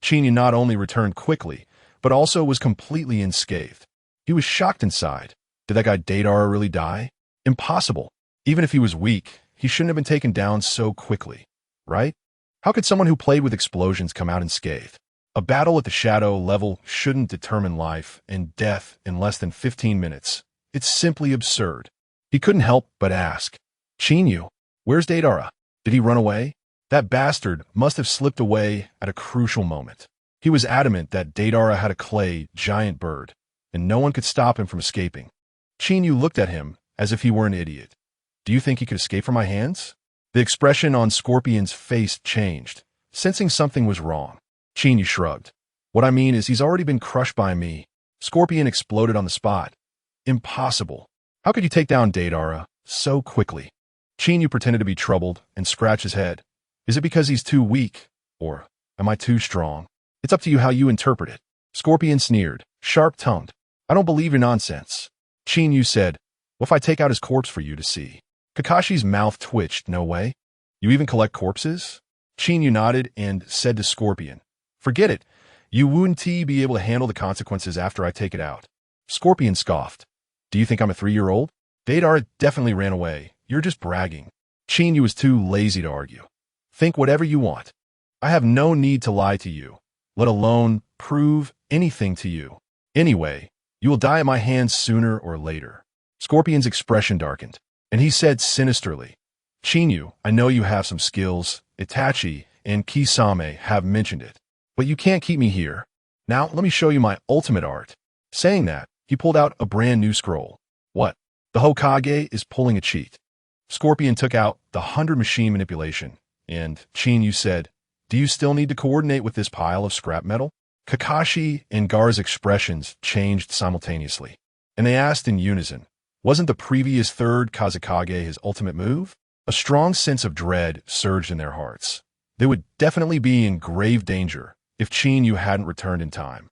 Chinyu not only returned quickly, but also was completely unscathed. He was shocked inside. Did that guy Deidara really die? Impossible. Even if he was weak, he shouldn't have been taken down so quickly, right? How could someone who played with explosions come out unscathed? A battle at the shadow level shouldn't determine life and death in less than 15 minutes. It's simply absurd. He couldn't help but ask, Chinyu, where's Deidara? Did he run away? That bastard must have slipped away at a crucial moment. He was adamant that Deidara had a clay giant bird, and no one could stop him from escaping. Chinyu looked at him as if he were an idiot. Do you think he could escape from my hands? The expression on Scorpion's face changed, sensing something was wrong. Chinyu shrugged. What I mean is he's already been crushed by me. Scorpion exploded on the spot. Impossible. How could you take down Deidara so quickly? Chinyu pretended to be troubled and scratched his head. Is it because he's too weak? Or am I too strong? It's up to you how you interpret it. Scorpion sneered, sharp-tongued. I don't believe your nonsense. Chinyu said, what if I take out his corpse for you to see? Kakashi's mouth twitched. No way. You even collect corpses? Chinyu nodded and said to Scorpion, forget it. You wouldn't be able to handle the consequences after I take it out. Scorpion scoffed. Do you think I'm a 3-year-old? Deidara definitely ran away. You're just bragging. Chinyu was too lazy to argue. Think whatever you want. I have no need to lie to you, let alone prove anything to you. Anyway, you will die at my hands sooner or later. Scorpion's expression darkened, and he said sinisterly, Chinyu, I know you have some skills. Itachi and Kisame have mentioned it. But you can't keep me here. Now let me show you my ultimate art. Saying that, he pulled out a brand new scroll. What? The Hokage is pulling a cheat. Scorpion took out the 100 machine manipulation, and Chinyu said, do you still need to coordinate with this pile of scrap metal? Kakashi and Gaara's expressions changed simultaneously, and they asked in unison, wasn't the previous third Kazekage his ultimate move? A strong sense of dread surged in their hearts. They would definitely be in grave danger if Chinyu hadn't returned in time.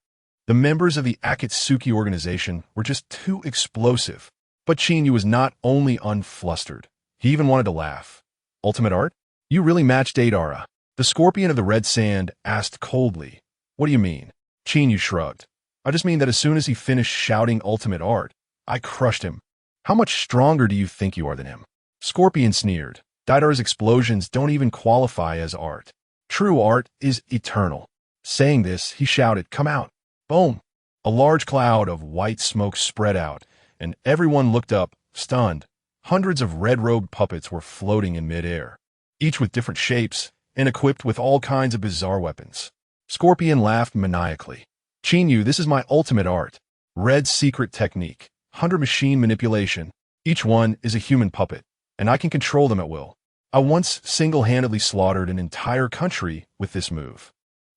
The members of the Akatsuki organization were just too explosive, but Chinyu was not only unflustered, he even wanted to laugh. Ultimate art? You really matched Deidara. The scorpion of the red sand asked coldly, what do you mean? Chinyu shrugged. I just mean that as soon as he finished shouting ultimate art, I crushed him. How much stronger do you think you are than him? Scorpion sneered. Deidara's explosions don't even qualify as art. True art is eternal. Saying this, he shouted, come out. Boom. A large cloud of white smoke spread out, and everyone looked up, stunned. Hundreds of red-robed puppets were floating in midair, each with different shapes and equipped with all kinds of bizarre weapons. Scorpion laughed maniacally. Chinyu, this is my ultimate art. Red secret technique. 100 machine manipulation. Each one is a human puppet, and I can control them at will. I once single-handedly slaughtered an entire country with this move.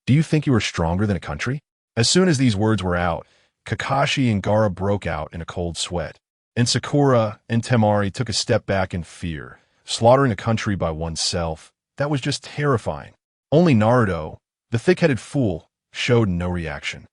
Do you think you are stronger than a country? As soon as these words were out, Kakashi and Gaara broke out in a cold sweat, and Sakura and Temari took a step back in fear. Slaughtering a country by oneself, that was just terrifying. Only Naruto, the thick-headed fool, showed no reaction.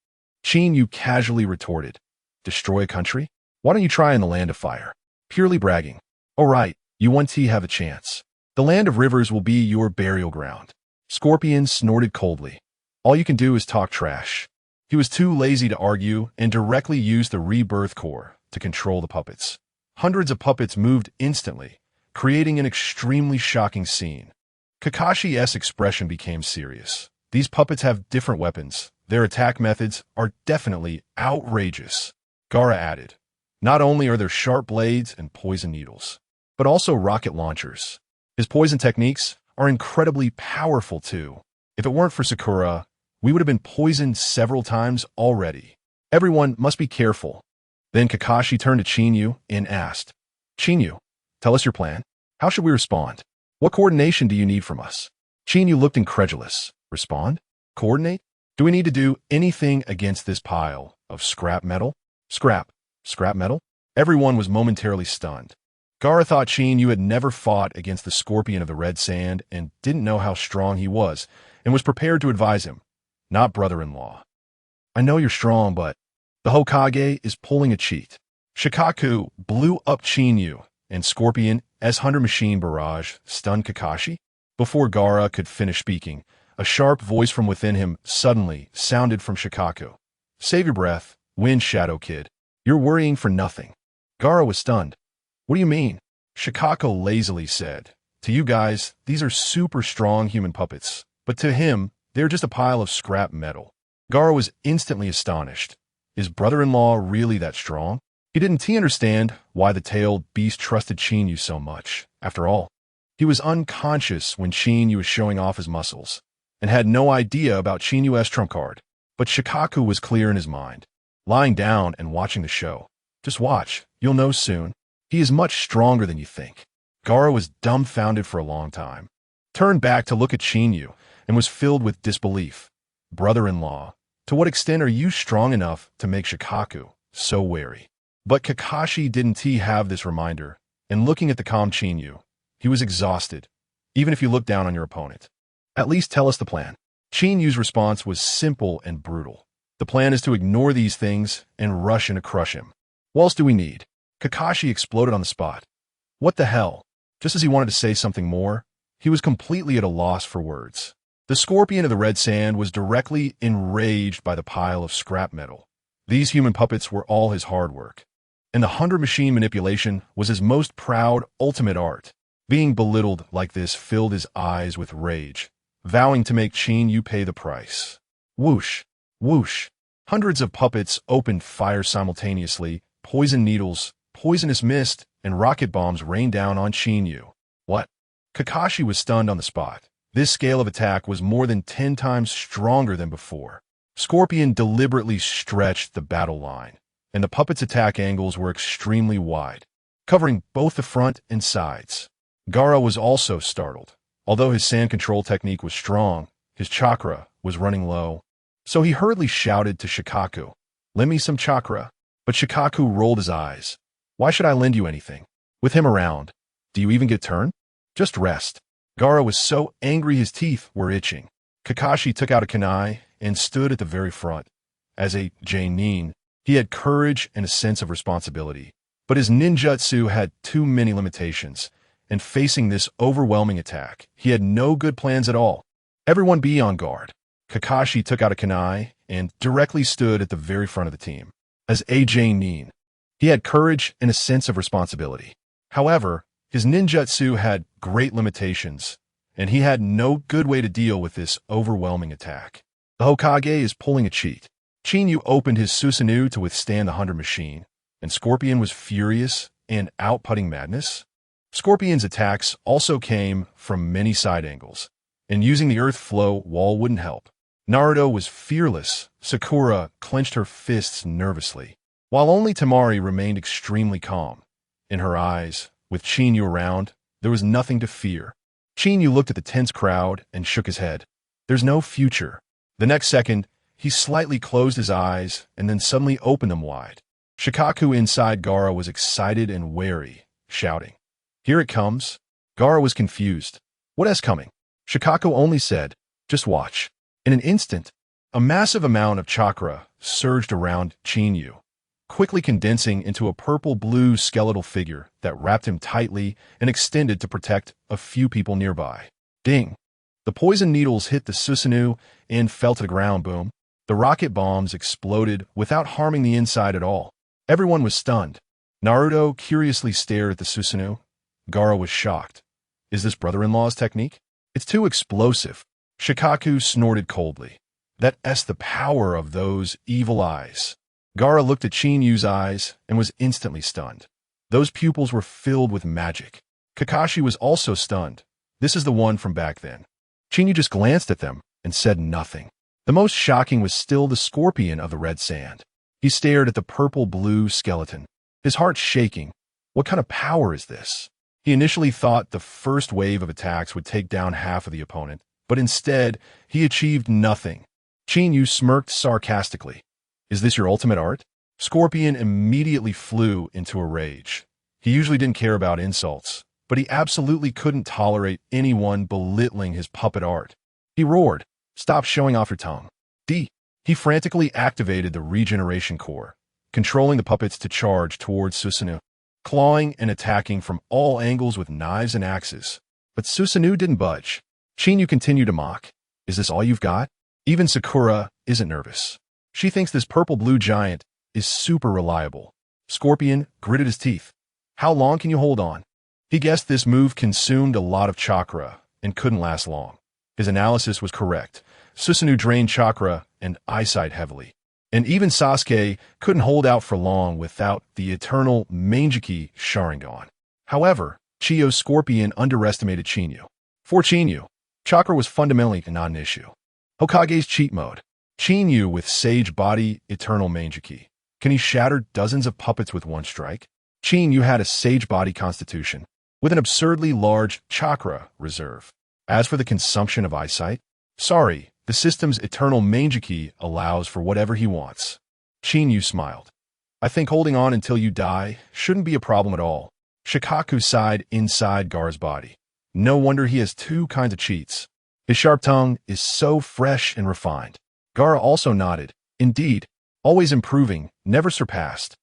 Chinyu casually retorted, destroy a country? Why don't you try in the land of fire? Purely bragging. All right, you want to have a chance. The land of rivers will be your burial ground. Scorpion snorted coldly. All you can do is talk trash. He was too lazy to argue and directly used the rebirth core to control the puppets. Hundreds of puppets moved instantly, creating an extremely shocking scene. Kakashi's expression became serious. These puppets have different weapons. Their attack methods are definitely outrageous. Gaara added, not only are there sharp blades and poison needles, but also rocket launchers. His poison techniques are incredibly powerful too. If it weren't for Sakura, we would have been poisoned several times already. Everyone must be careful. Then Kakashi turned to Chinyu and asked, Chinyu, tell us your plan. How should we respond? What coordination do you need from us? Chinyu looked incredulous. Respond? Coordinate? Do we need to do anything against this pile of scrap metal? Scrap metal? Everyone was momentarily stunned. Gaara thought Chinyu had never fought against the scorpion of the red sand and didn't know how strong he was, and was prepared to advise him. Not brother-in-law. I know you're strong, but the Hokage is pulling a cheat. Shikaku blew up Chinyu, and Scorpion S-100 Machine Barrage stunned Kakashi. Before Gaara could finish speaking, a sharp voice from within him suddenly sounded from Shikaku. Save your breath, Wind Shadow Kid. You're worrying for nothing. Gaara was stunned. What do you mean? Shikaku lazily said. To you guys, these are super strong human puppets, but to him, they're just a pile of scrap metal. Gaara was instantly astonished. Is brother-in-law really that strong? Didn't he understand why the tailed beast trusted Chinyu so much? After all, he was unconscious when Chinyu was showing off his muscles, and had no idea about Chinyu's trump card. But Shikaku was clear in his mind, lying down and watching the show. Just watch, you'll know soon. He is much stronger than you think. Gaara was dumbfounded for a long time, turned back to look at Chinyu, and was filled with disbelief. Brother-in-law, to what extent are you strong enough to make Shikaku so wary? But Kakashi didn't have this reminder, and looking at the calm Chinyu, he was exhausted, even if you look down on your opponent. At least tell us the plan. Chinyu's response was simple and brutal. The plan is to ignore these things and rush in to crush him. What else do we need? Kakashi exploded on the spot. What the hell? Just as he wanted to say something more, he was completely at a loss for words. The scorpion of the red sand was directly enraged by the pile of scrap metal. These human puppets were all his hard work, and the 100 machine manipulation was his most proud, ultimate art. Being belittled like this filled his eyes with rage, vowing to make Chinyu pay the price. Whoosh, whoosh. Hundreds of puppets opened fire simultaneously. Poison needles, poisonous mist, and rocket bombs rained down on Chinyu. What? Kakashi was stunned on the spot. This scale of attack was more than 10 times stronger than before. Scorpion deliberately stretched the battle line, and the puppet's attack angles were extremely wide, covering both the front and sides. Gaara was also startled. Although his sand control technique was strong, his chakra was running low. So he hurriedly shouted to Shikaku, "Lend me some chakra." But Shikaku rolled his eyes. Why should I lend you anything? With him around, do you even get turn? Just rest. Gaara was so angry his teeth were itching. Kakashi took out a kunai and stood at the very front. As a Jonin, he had courage and a sense of responsibility. But his ninjutsu had too many limitations, and facing this overwhelming attack, he had no good plans at all. Everyone be on guard. Kakashi took out a kunai and directly stood at the very front of the team. As a Jonin, he had courage and a sense of responsibility. However, his ninjutsu had great limitations, and he had no good way to deal with this overwhelming attack. The Hokage is pulling a cheat. Chinyu opened his Susanoo to withstand the 100 machine, and Scorpion was furious and outputting madness. Scorpion's attacks also came from many side angles, and using the earth flow wall wouldn't help. Naruto was fearless. Sakura clenched her fists nervously, while only Temari remained extremely calm. In her eyes, with Chinyu around, there was nothing to fear. Chinyu looked at the tense crowd and shook his head. There's no future. The next second, he slightly closed his eyes and then suddenly opened them wide. Shikaku inside Gaara was excited and wary, shouting, "Here it comes." Gaara was confused. What is coming? Shikaku only said, "Just watch." In an instant, a massive amount of chakra surged around Chinyu, quickly condensing into a purple-blue skeletal figure that wrapped him tightly and extended to protect a few people nearby. Ding! The poison needles hit the Susanoo and fell to the ground. Boom! The rocket bombs exploded without harming the inside at all. Everyone was stunned. Naruto curiously stared at the Susanoo. Gaara was shocked. Is this brother-in-law's technique? It's too explosive. Shikaku snorted coldly. That's the power of those evil eyes. Gaara looked at Chinyu's eyes and was instantly stunned. Those pupils were filled with magic. Kakashi was also stunned. This is the one from back then. Chinyu just glanced at them and said nothing. The most shocking was still the scorpion of the red sand. He stared at the purple-blue skeleton, his heart shaking. What kind of power is this? He initially thought the first wave of attacks would take down half of the opponent, but instead, he achieved nothing. Qinyu smirked sarcastically. Is this your ultimate art? Scorpion immediately flew into a rage. He usually didn't care about insults, but he absolutely couldn't tolerate anyone belittling his puppet art. He roared, "Stop showing off your tongue." He frantically activated the regeneration core, controlling the puppets to charge towards Susanoo, clawing and attacking from all angles with knives and axes. But Susanoo didn't budge. Qinyu continued to mock. Is this all you've got? Even Sakura isn't nervous. She thinks this purple-blue giant is super reliable. Scorpion gritted his teeth. How long can you hold on? He guessed this move consumed a lot of chakra and couldn't last long. His analysis was correct. Susanoo drained chakra and eyesight heavily. And even Sasuke couldn't hold out for long without the eternal Mangeki Sharingan. However, Chiyo's scorpion underestimated Qinyu. For Qinyu, chakra was fundamentally not an issue. Hokage's cheat mode. Qinyu with Sage Body Eternal Mangeki. Can he shatter dozens of puppets with one strike? Qinyu had a Sage Body constitution, with an absurdly large chakra reserve. As for the consumption of eyesight, sorry, the system's Eternal Mangeki allows for whatever he wants. Qinyu smiled. I think holding on until you die shouldn't be a problem at all. Shikaku sighed inside Gar's body. No wonder he has two kinds of cheats. His sharp tongue is so fresh and refined. Gar also nodded. Indeed, always improving, never surpassed.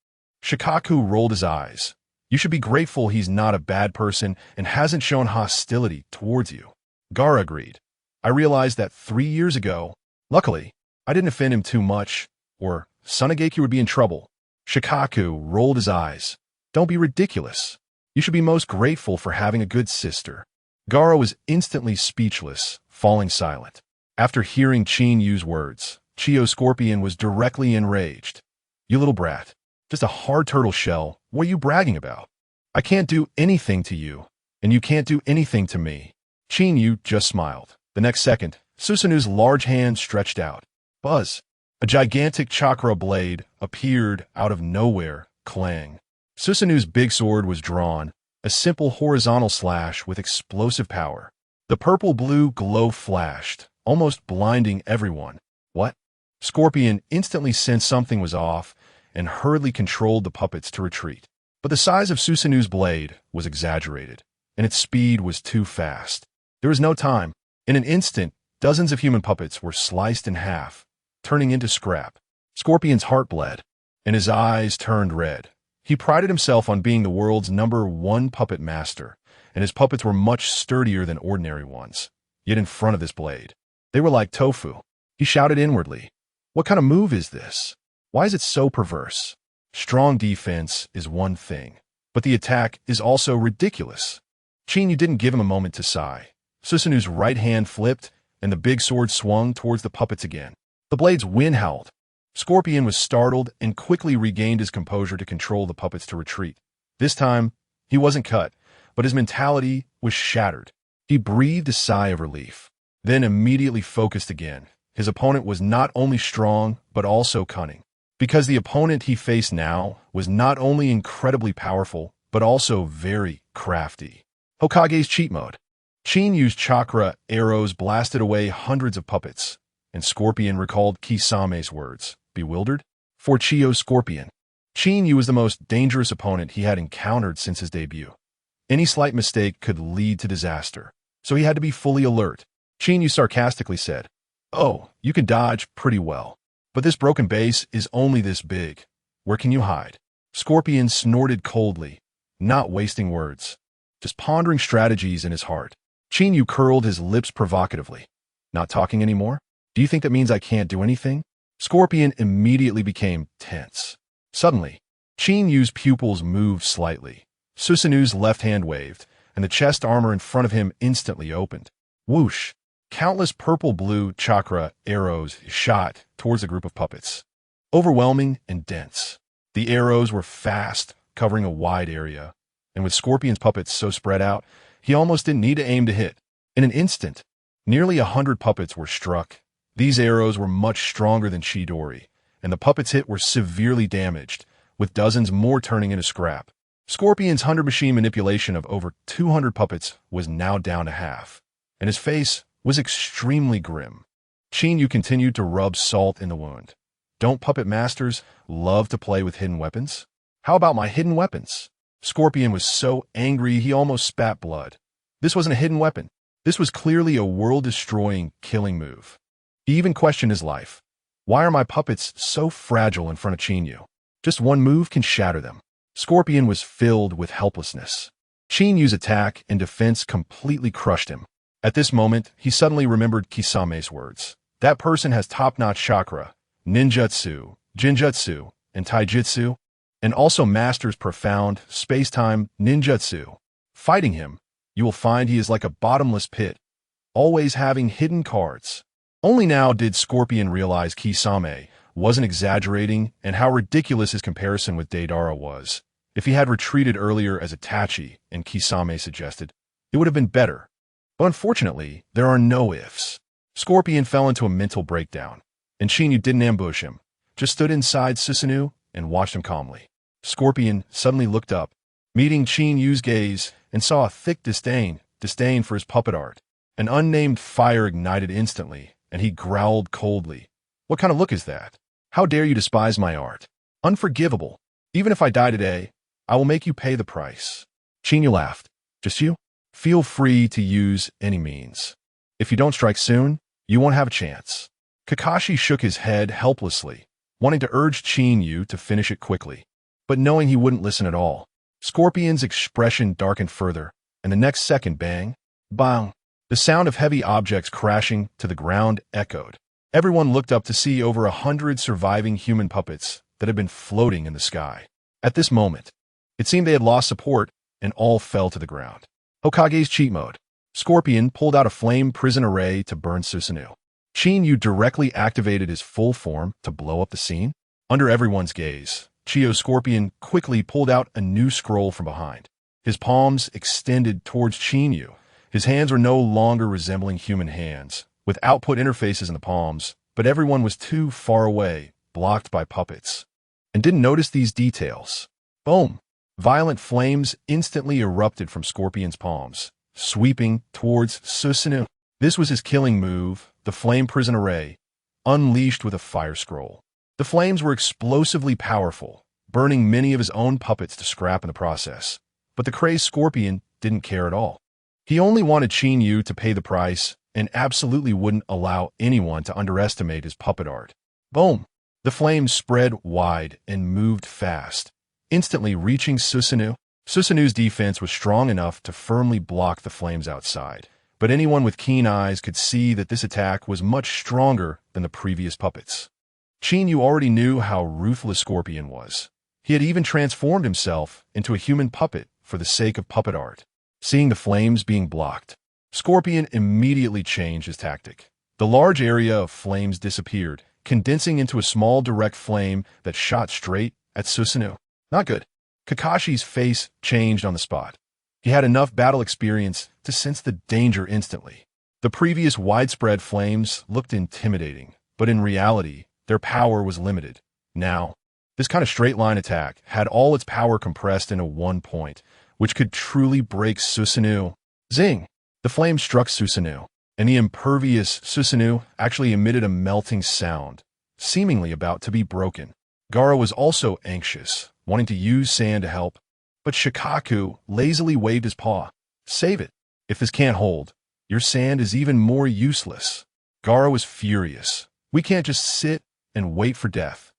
Shikaku rolled his eyes. You should be grateful he's not a bad person and hasn't shown hostility towards you. Gar agreed. I realized that 3 years ago. Luckily, I didn't offend him too much, or Tsunade would be in trouble. Shikaku rolled his eyes. Don't be ridiculous. You should be most grateful for having a good sister. Gaara was instantly speechless, falling silent. After hearing Qinyu's words, Chiyo's scorpion was directly enraged. You little brat. Just a hard turtle shell. What are you bragging about? I can't do anything to you, and you can't do anything to me. Qinyu just smiled. The next second, Susanoo's large hand stretched out. Buzz. A gigantic chakra blade appeared out of nowhere, clang. Susanoo's big sword was drawn, a simple horizontal slash with explosive power. The purple-blue glow flashed, almost blinding everyone. What? Scorpion instantly sensed something was off and hurriedly controlled the puppets to retreat. But the size of Susanoo's blade was exaggerated, and its speed was too fast. There was no time. In an instant, dozens of human puppets were sliced in half, turning into scrap. Scorpion's heart bled, and his eyes turned red. He prided himself on being the world's #1 puppet master, and his puppets were much sturdier than ordinary ones. Yet in front of this blade, they were like tofu. He shouted inwardly, what kind of move is this? Why is it so perverse? Strong defense is one thing, but the attack is also ridiculous. Qinyu didn't give him a moment to sigh. Susanoo's right hand flipped, and the big sword swung towards the puppets again. The blade's wind howled. Scorpion was startled and quickly regained his composure to control the puppets to retreat. This time, he wasn't cut, but his mentality was shattered. He breathed a sigh of relief, then immediately focused again. His opponent was not only strong, but also cunning. Because the opponent he faced now was not only incredibly powerful, but also very crafty. Hokage's cheat mode. Qinyu's chakra arrows blasted away hundreds of puppets, and Scorpion recalled Kisame's words. Bewildered? For Chiyo's scorpion. Qinyu was the most dangerous opponent he had encountered since his debut. Any slight mistake could lead to disaster, so he had to be fully alert. Qinyu sarcastically said, Oh, you can dodge pretty well, but this broken base is only this big. Where can you hide? Scorpion snorted coldly, not wasting words, just pondering strategies in his heart. Qinyu curled his lips provocatively. Not talking anymore? Do you think that means I can't do anything? Scorpion immediately became tense. Suddenly, Qinyu's pupils moved slightly. Susanoo's left hand waved, and the chest armor in front of him instantly opened. Whoosh! Countless purple-blue chakra arrows shot towards a group of puppets. Overwhelming and dense. The arrows were fast, covering a wide area, and with Scorpion's puppets so spread out, he almost didn't need to aim to hit. In an instant, nearly 100 puppets were struck, These arrows were much stronger than Chidori, and the puppets hit were severely damaged, with dozens more turning into scrap. Scorpion's 100-machine manipulation of over 200 puppets was now down to half, and his face was extremely grim. Qinyu continued to rub salt in the wound. Don't puppet masters love to play with hidden weapons? How about my hidden weapons? Scorpion was so angry he almost spat blood. This wasn't a hidden weapon. This was clearly a world-destroying, killing move. He even questioned his life. Why are my puppets so fragile in front of Qinyu? Just one move can shatter them. Scorpion was filled with helplessness. Qinyu's attack and defense completely crushed him. At this moment, he suddenly remembered Kisame's words. That person has top-notch chakra, ninjutsu, jinjutsu, and taijutsu, and also masters profound space-time ninjutsu. Fighting him, you will find he is like a bottomless pit, always having hidden cards. Only now did Scorpion realize Kisame wasn't exaggerating and how ridiculous his comparison with Deidara was. If he had retreated earlier as Itachi and Kisame suggested, it would have been better. But unfortunately, there are no ifs. Scorpion fell into a mental breakdown, and Qinyu didn't ambush him, just stood inside Susanoo and watched him calmly. Scorpion suddenly looked up, meeting Qinyu's gaze, and saw a thick disdain for his puppet art. An unnamed fire ignited instantly, and he growled coldly. What kind of look is that? How dare you despise my art? Unforgivable. Even if I die today, I will make you pay the price. Qinyu laughed. Just you? Feel free to use any means. If you don't strike soon, you won't have a chance. Kakashi shook his head helplessly, wanting to urge Qinyu to finish it quickly, but knowing he wouldn't listen at all. Scorpion's expression darkened further, and the next second, bang, bang, the sound of heavy objects crashing to the ground echoed. Everyone looked up to see over 100 surviving human puppets that had been floating in the sky. At this moment, it seemed they had lost support and all fell to the ground. Hokage's cheat mode. Scorpion pulled out a flame prison array to burn Susanoo. Qinyu directly activated his full form to blow up the scene. Under everyone's gaze, Chiyo's Scorpion quickly pulled out a new scroll from behind. His palms extended towards Qinyu. His hands were no longer resembling human hands, with output interfaces in the palms, but everyone was too far away, blocked by puppets, and didn't notice these details. Boom! Violent flames instantly erupted from Scorpion's palms, sweeping towards Susanoo. This was his killing move, the Flame Prison Array, unleashed with a fire scroll. The flames were explosively powerful, burning many of his own puppets to scrap in the process. But the crazed Scorpion didn't care at all. He only wanted Qinyu to pay the price and absolutely wouldn't allow anyone to underestimate his puppet art. Boom! The flames spread wide and moved fast, instantly reaching Susanoo. Susanoo's defense was strong enough to firmly block the flames outside, but anyone with keen eyes could see that this attack was much stronger than the previous puppets. Qinyu already knew how ruthless Scorpion was. He had even transformed himself into a human puppet for the sake of puppet art. Seeing the flames being blocked, Scorpion immediately changed his tactic. The large area of flames disappeared, condensing into a small direct flame that shot straight at Susanoo. Not good. Kakashi's face changed on the spot. He had enough battle experience to sense the danger instantly. The previous widespread flames looked intimidating, but in reality, their power was limited. Now, this kind of straight-line attack had all its power compressed into one point, which could truly break Susanoo. Zing! The flame struck Susanoo, and the impervious Susanoo actually emitted a melting sound, seemingly about to be broken. Gaara was also anxious, wanting to use sand to help, but Shikaku lazily waved his paw. Save it. If this can't hold, your sand is even more useless. Gaara was furious. We can't just sit and wait for death.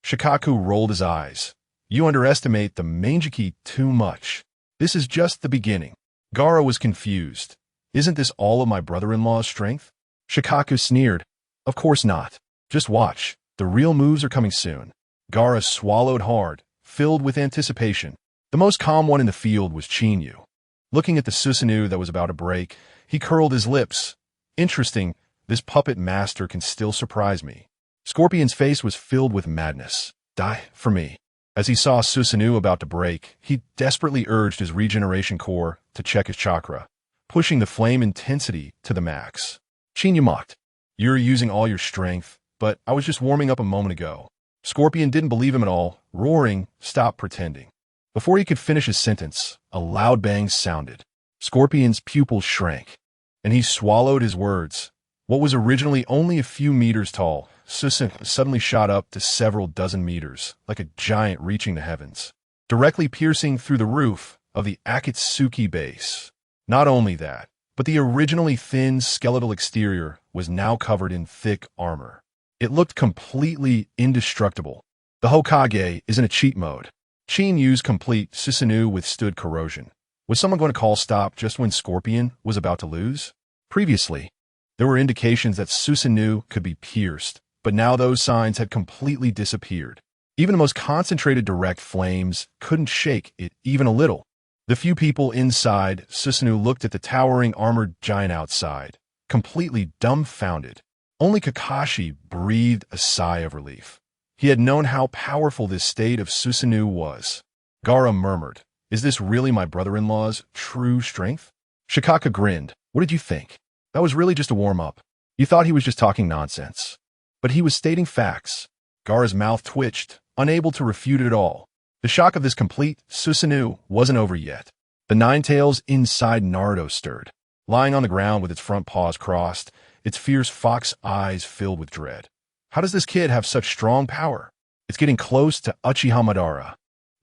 Shikaku rolled his eyes. You underestimate the Mangeki too much. This is just the beginning. Gaara was confused. Isn't this all of my brother-in-law's strength? Shikaku sneered. Of course not. Just watch. The real moves are coming soon. Gaara swallowed hard, filled with anticipation. The most calm one in the field was Qinyu. Looking at the Susanoo that was about to break, he curled his lips. Interesting, this puppet master can still surprise me. Scorpion's face was filled with madness. Die for me. As he saw Susanoo about to break, he desperately urged his regeneration core to check his chakra, pushing the flame intensity to the max. Qinyu mocked. You're using all your strength, but I was just warming up a moment ago. Scorpion didn't believe him at all, roaring, "Stop pretending." Before he could finish his sentence, a loud bang sounded. Scorpion's pupils shrank, and he swallowed his words. What was originally only a few meters tall, suddenly shot up to several dozen meters, like a giant reaching the heavens, directly piercing through the roof of the Akatsuki base. Not only that, but the originally thin skeletal exterior was now covered in thick armor. It looked completely indestructible. The Hokage is in a cheat mode. Qinyu's complete Susanoo withstood corrosion. Was someone going to call stop just when Scorpion was about to lose? Previously, there were indications that Susanoo could be pierced, but now those signs had completely disappeared. Even the most concentrated direct flames couldn't shake it even a little. The few people inside Susanoo looked at the towering armored giant outside, completely dumbfounded. Only Kakashi breathed a sigh of relief. He had known how powerful this state of Susanoo was. Gaara murmured, "Is this really my brother-in-law's true strength?" Shikaka grinned. "What did you think? That was really just a warm-up. You thought he was just talking nonsense. But he was stating facts." Gaara's mouth twitched, unable to refute it at all. The shock of this complete Susanoo wasn't over yet. The nine tails inside Naruto stirred. Lying on the ground with its front paws crossed, its fierce fox eyes filled with dread. How does this kid have such strong power? It's getting close to Uchiha Madara.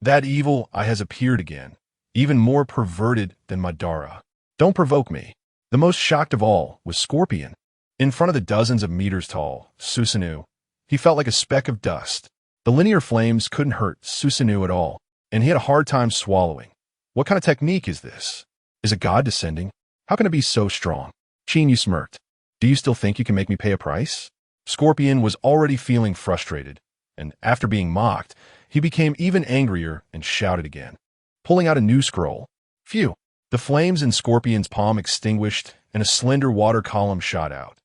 That evil eye has appeared again, even more perverted than Madara. Don't provoke me. The most shocked of all was Scorpion. In front of the dozens of meters tall Susanoo, he felt like a speck of dust. The linear flames couldn't hurt Susanoo at all, and he had a hard time swallowing. What kind of technique is this? Is a god descending? How can it be so strong? Kinyu smirked. Do you still think you can make me pay a price? Scorpion was already feeling frustrated, and after being mocked, he became even angrier and shouted again, pulling out a new scroll. Phew! The flames in Scorpion's palm extinguished, and a slender water column shot out.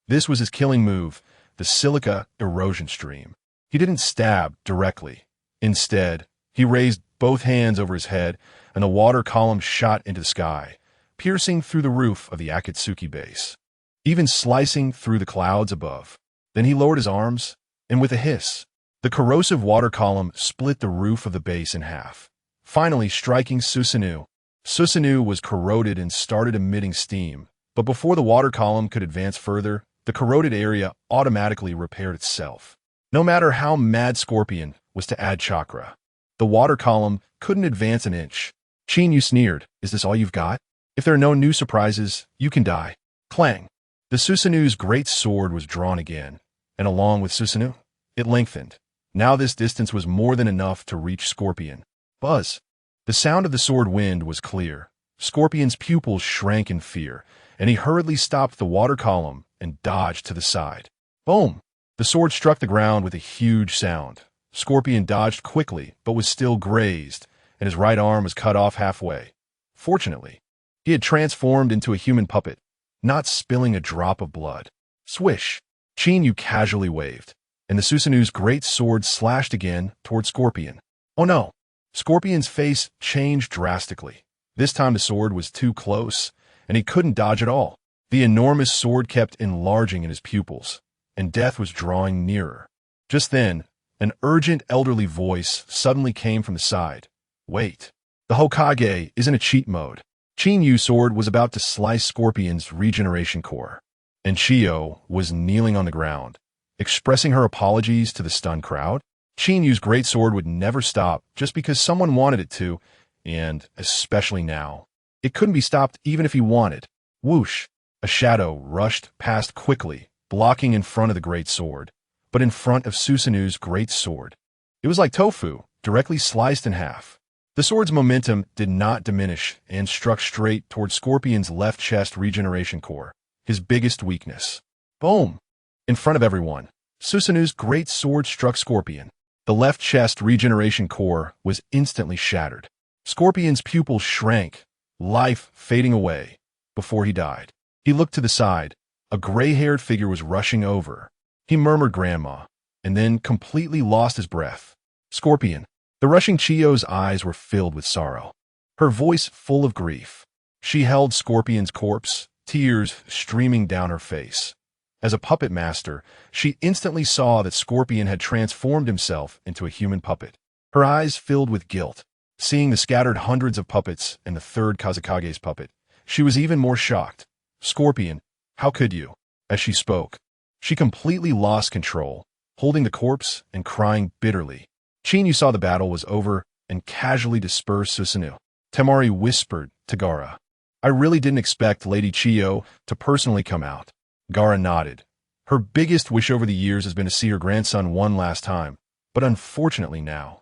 This was his killing move, the silica erosion stream. He didn't stab directly. Instead, he raised both hands over his head, and the water column shot into the sky, piercing through the roof of the Akatsuki base, even slicing through the clouds above. Then he lowered his arms, and with a hiss, the corrosive water column split the roof of the base in half, finally striking Susanoo. Susanoo was corroded and started emitting steam, but before the water column could advance further, the corroded area automatically repaired itself. No matter how mad Scorpion was to add chakra, the water column couldn't advance an inch. Kinyu sneered, "Is this all you've got? If there are no new surprises, you can die." Clang! The Susanoo's great sword was drawn again, and along with Susanoo, it lengthened. Now this distance was more than enough to reach Scorpion. Buzz! The sound of the sword wind was clear. Scorpion's pupils shrank in fear, and he hurriedly stopped the water column and dodged to the side. Boom! The sword struck the ground with a huge sound. Scorpion dodged quickly, but was still grazed, and his right arm was cut off halfway. Fortunately, he had transformed into a human puppet, not spilling a drop of blood. Swish! Kinyu casually waved, and the Susanoo's great sword slashed again toward Scorpion. Oh no! Scorpion's face changed drastically. This time the sword was too close, and he couldn't dodge at all. The enormous sword kept enlarging in his pupils, and death was drawing nearer. Just then, an urgent elderly voice suddenly came from the side. Wait. The Hokage is in a cheat mode. Kinyu's sword was about to slice Scorpion's regeneration core, and Chiyo was kneeling on the ground, expressing her apologies to the stunned crowd. Kinyu's great sword would never stop just because someone wanted it to, and especially now. It couldn't be stopped even if he wanted. Whoosh! A shadow rushed past quickly, blocking in front of the great sword, but in front of Susanoo's great sword. It was like tofu, directly sliced in half. The sword's momentum did not diminish and struck straight toward Scorpion's left chest regeneration core, his biggest weakness. Boom! In front of everyone, Susanoo's great sword struck Scorpion. The left chest regeneration core was instantly shattered. Scorpion's pupils shrank, life fading away, before he died. He looked to the side. A gray-haired figure was rushing over. He murmured "Grandma," and then completely lost his breath. Scorpion. The rushing Chiyo's eyes were filled with sorrow, her voice full of grief. She held Scorpion's corpse, tears streaming down her face. As a puppet master, she instantly saw that Scorpion had transformed himself into a human puppet. Her eyes filled with guilt. Seeing the scattered hundreds of puppets and the third Kazekage's puppet, she was even more shocked. Scorpion, how could you? As she spoke, she completely lost control, holding the corpse and crying bitterly. Chinyu saw the battle was over and casually dispersed Susanoo. Temari whispered to Gaara, I really didn't expect Lady Chiyo to personally come out. Gaara nodded. Her biggest wish over the years has been to see her grandson one last time, but unfortunately now.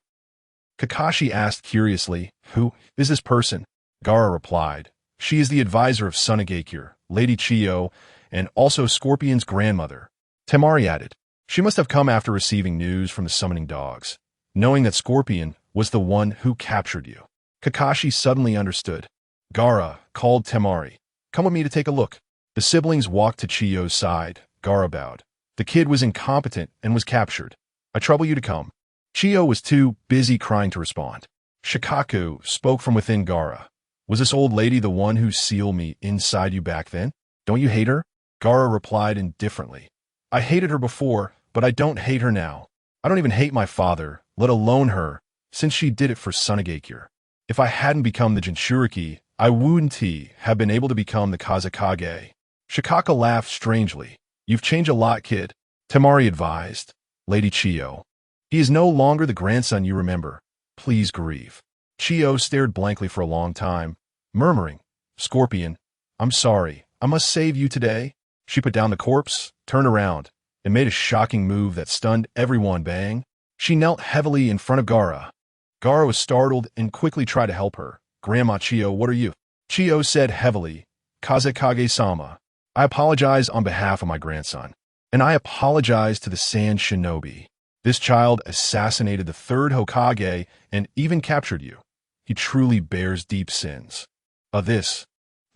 Kakashi asked curiously, Who is this person? Gaara replied, She is the advisor of Tsunade, Lady Chiyo, and also Scorpion's grandmother. Temari added, She must have come after receiving news from the summoning dogs, knowing that Scorpion was the one who captured you. Kakashi suddenly understood. Gaara called Temari. Come with me to take a look. The siblings walked to Chiyo's side. Gaara bowed. The kid was incompetent and was captured. I trouble you to come. Chiyo was too busy crying to respond. Shikaku spoke from within Gaara. Was this old lady the one who sealed me inside you back then? Don't you hate her? Gaara replied indifferently. I hated her before, but I don't hate her now. I don't even hate my father, let alone her, since she did it for Tsunade. If I hadn't become the Jinchuriki, I wouldn't have been able to become the Kazekage. Shikaka laughed strangely. You've changed a lot, kid. Temari advised. Lady Chiyo. He is no longer the grandson you remember. Please grieve. Chiyo stared blankly for a long time, murmuring, Scorpion, I'm sorry. I must save you today. She put down the corpse, turned around, and made a shocking move that stunned everyone. Bang. She knelt heavily in front of Gaara. Gaara was startled and quickly tried to help her. Grandma Chiyo, what are you? Chiyo said heavily, Kazekage-sama, I apologize on behalf of my grandson. And I apologize to the Sand Shinobi. This child assassinated the third Hokage and even captured you. He truly bears deep sins. The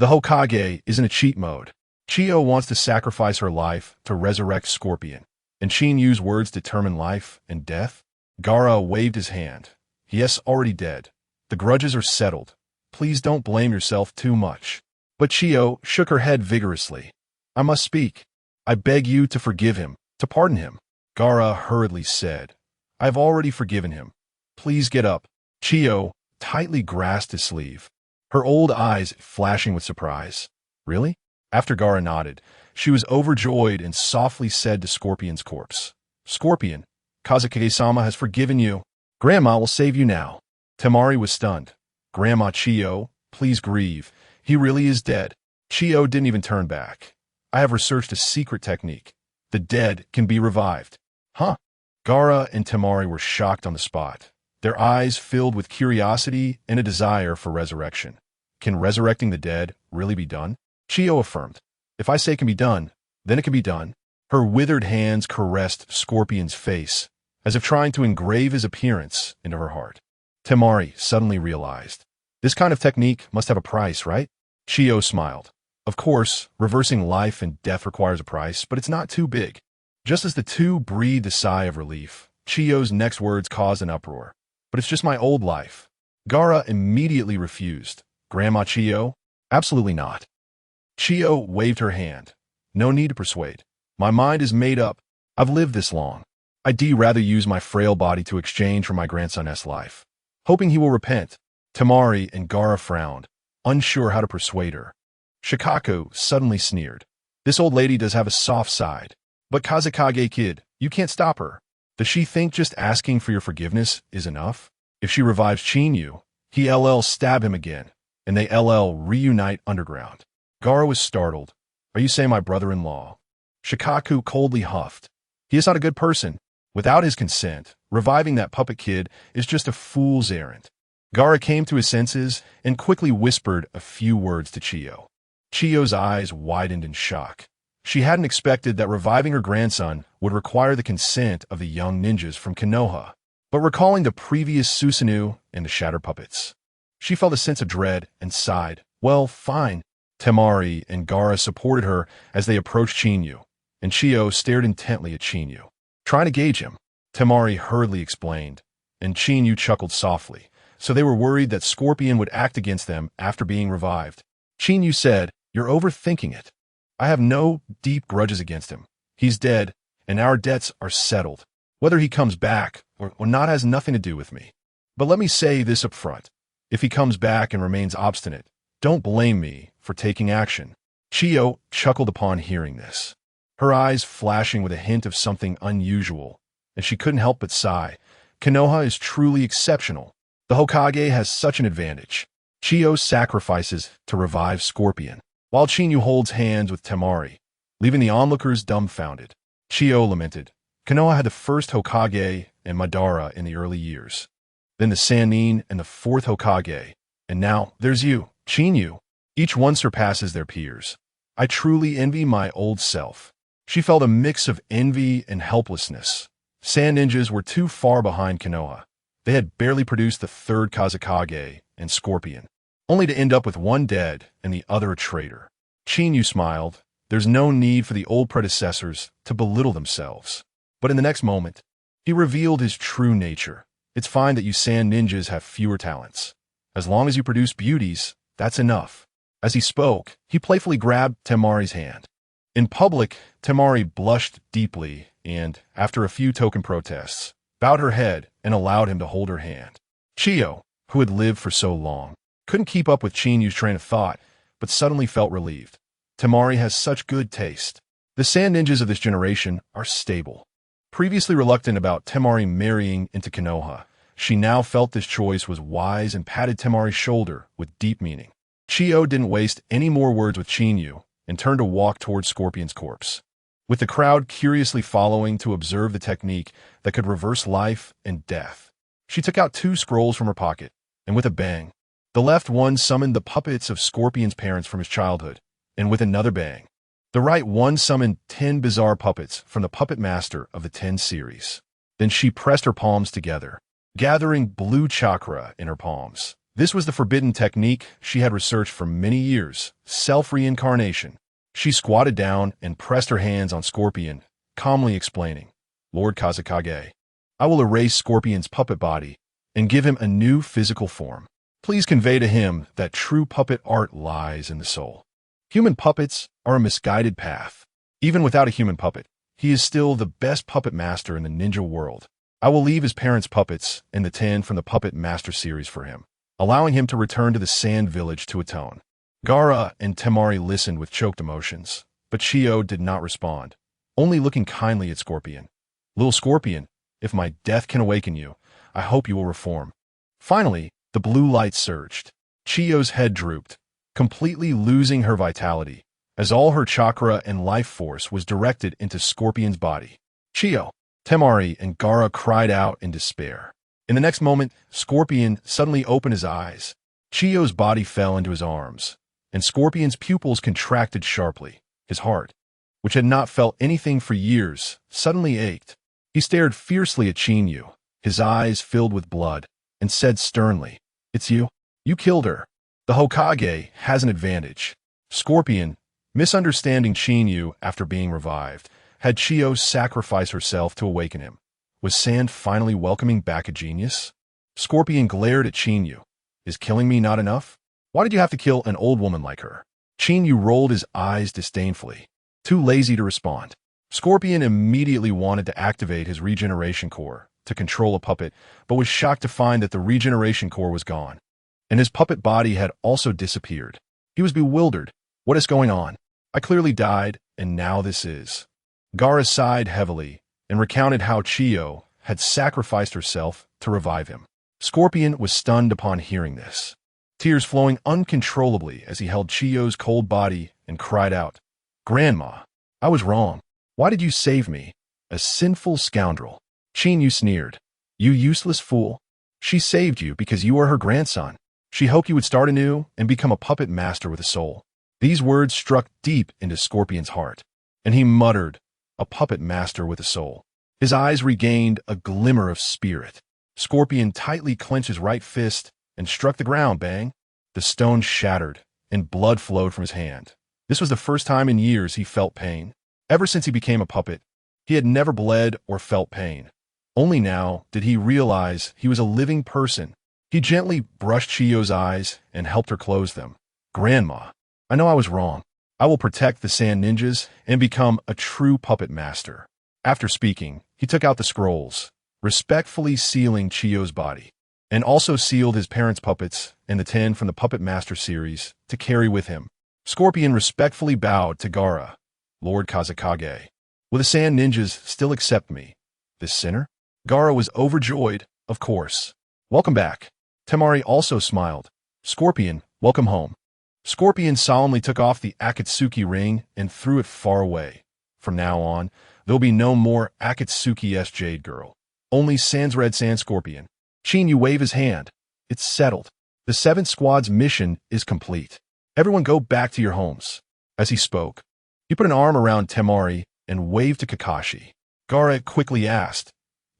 Hokage is in a cheat mode. Chiyo wants to sacrifice her life to resurrect Scorpion, and Chinyu's words determine life and death. Gaara waved his hand. Yes, already dead. The grudges are settled. Please don't blame yourself too much. But Chiyo shook her head vigorously. I must speak. I beg you to forgive him, to pardon him. Gaara hurriedly said, I have already forgiven him. Please get up. Chiyo tightly grasped his sleeve, her old eyes flashing with surprise. Really? After Gaara nodded, she was overjoyed and softly said to Scorpion's corpse, Scorpion, Kazekage-sama has forgiven you. Grandma will save you now. Temari was stunned. Grandma Chiyo, please grieve. He really is dead. Chiyo didn't even turn back. I have researched a secret technique. The dead can be revived. Huh? Gaara and Temari were shocked on the spot, their eyes filled with curiosity and a desire for resurrection. Can resurrecting the dead really be done? Chiyo affirmed. If I say it can be done, then it can be done. Her withered hands caressed Scorpion's face, as if trying to engrave his appearance into her heart. Temari suddenly realized. This kind of technique must have a price, right? Chiyo smiled. Of course, reversing life and death requires a price, but it's not too big. Just as the two breathed a sigh of relief, Chiyo's next words caused an uproar. But it's just my old life. Gaara immediately refused. Grandma Chiyo? Absolutely not. Chiyo waved her hand. No need to persuade. My mind is made up. I've lived this long. I'd rather use my frail body to exchange for my grandson's life. Hoping he will repent. Temari and Gaara frowned, unsure how to persuade her. Shikaku suddenly sneered. This old lady does have a soft side. But Kazekage kid, you can't stop her. Does she think just asking for your forgiveness is enough? If she revives Chinyu, he stab him again, and they reunite underground. Gaara was startled. Are you saying my brother-in-law? Shikaku coldly huffed. He is not a good person. Without his consent, reviving that puppet kid is just a fool's errand. Gaara came to his senses and quickly whispered a few words to Chiyo. Chiyo's eyes widened in shock. She hadn't expected that reviving her grandson would require the consent of the young ninjas from Konoha, but recalling the previous Susanoo and the Shatter Puppets, she felt a sense of dread and sighed. Well, fine. Temari and Gaara supported her as they approached Chinyu, and Chiyo stared intently at Chinyu, trying to gauge him. Temari hurriedly explained, and Chinyu chuckled softly, so they were worried that Scorpion would act against them after being revived. Chinyu said, You're overthinking it. I have no deep grudges against him. He's dead, and our debts are settled. Whether he comes back or not has nothing to do with me. But let me say this up front. If he comes back and remains obstinate, don't blame me for taking action." Chiyo chuckled upon hearing this, her eyes flashing with a hint of something unusual, and she couldn't help but sigh. Konoha is truly exceptional. The Hokage has such an advantage. Chiyo sacrifices to revive Scorpion, while Kinyu holds hands with Temari, leaving the onlookers dumbfounded. Chiyo lamented, "Konoha had the first Hokage and Madara in the early years, then the Sannin and the fourth Hokage, and now there's you, Kinyu. Each one surpasses their peers. I truly envy my old self." She felt a mix of envy and helplessness. Sand ninjas were too far behind Konoha. They had barely produced the third Kazekage and Scorpion, only to end up with one dead and the other a traitor. Kinyu smiled. There's no need for the old predecessors to belittle themselves. But in the next moment, he revealed his true nature. It's fine that you sand ninjas have fewer talents. As long as you produce beauties, that's enough. As he spoke, he playfully grabbed Temari's hand. In public, Temari blushed deeply and, after a few token protests, bowed her head and allowed him to hold her hand. Chiyo, who had lived for so long, couldn't keep up with Chinyu's train of thought, but suddenly felt relieved. Temari has such good taste. The sand ninjas of this generation are stable. Previously reluctant about Temari marrying into Konoha, she now felt this choice was wise and patted Temari's shoulder with deep meaning. Chiyo didn't waste any more words with Kinyu and turned to walk towards Scorpion's corpse, with the crowd curiously following to observe the technique that could reverse life and death. She took out 2 scrolls from her pocket, and with a bang, the left one summoned the puppets of Scorpion's parents from his childhood, and with another bang, the right one summoned 10 bizarre puppets from the puppet master of the 10 series. Then she pressed her palms together, gathering blue chakra in her palms. This was the forbidden technique she had researched for many years, self-reincarnation. She squatted down and pressed her hands on Scorpion, calmly explaining, "Lord Kazekage, I will erase Scorpion's puppet body and give him a new physical form. Please convey to him that true puppet art lies in the soul. Human puppets are a misguided path. Even without a human puppet, he is still the best puppet master in the ninja world. I will leave his parents' puppets and the 10 from the Puppet Master series for him, allowing him to return to the Sand Village to atone." Gaara and Temari listened with choked emotions, but Chiyo did not respond, only looking kindly at Scorpion. "Little Scorpion, if my death can awaken you, I hope you will reform." Finally, the blue light surged. Chiyo's head drooped, completely losing her vitality, as all her chakra and life force was directed into Scorpion's body. "Chiyo!" Temari and Gaara cried out in despair. In the next moment, Scorpion suddenly opened his eyes. Chiyo's body fell into his arms, and Scorpion's pupils contracted sharply. His heart, which had not felt anything for years, suddenly ached. He stared fiercely at Kinyu, his eyes filled with blood, and said sternly, "It's you? You killed her. The Hokage has an advantage." Scorpion, misunderstanding Kinyu after being revived, had Chiyo sacrifice herself to awaken him. Was Sand finally welcoming back a genius? Scorpion glared at Kinyu. "Is killing me not enough? Why did you have to kill an old woman like her?" Kinyu rolled his eyes disdainfully, too lazy to respond. Scorpion immediately wanted to activate his regeneration core to control a puppet, but was shocked to find that the regeneration core was gone, and his puppet body had also disappeared. He was bewildered. "What is going on? I clearly died, and now this is." Gaara sighed heavily and recounted how Chiyo had sacrificed herself to revive him. Scorpion was stunned upon hearing this, tears flowing uncontrollably as he held Chiyo's cold body and cried out, "Grandma, I was wrong. Why did you save me? A sinful scoundrel." Kinyu sneered. "You useless fool. She saved you because you are her grandson. She hoped you would start anew and become a puppet master with a soul." These words struck deep into Scorpion's heart, and he muttered, "A puppet master with a soul." His eyes regained a glimmer of spirit. Scorpion tightly clenched his right fist and struck the ground, bang. The stone shattered, and blood flowed from his hand. This was the first time in years he felt pain. Ever since he became a puppet, he had never bled or felt pain. Only now did he realize he was a living person. He gently brushed Chiyo's eyes and helped her close them. "Grandma, I know I was wrong. I will protect the sand ninjas and become a true puppet master. After speaking, he took out the scrolls, respectfully sealing Chiyo's body, and also sealed his parents' puppets and the 10 from the Puppet Master series to carry with him. Scorpion respectfully bowed to Gaara, Lord Kazekage. Will the sand ninjas still accept me, this sinner? Gaara was overjoyed, of course. Welcome back. Temari also smiled. Scorpion, welcome home. Scorpion solemnly took off the Akatsuki ring and threw it far away. From now on, there'll be no more Akatsuki-S Jade Girl. Only Sans Red Sand Scorpion. Qinyu waved his hand. It's settled. The 7th Squad's mission is complete. Everyone go back to your homes. As he spoke, he put an arm around Temari and waved to Kakashi. Gaara quickly asked,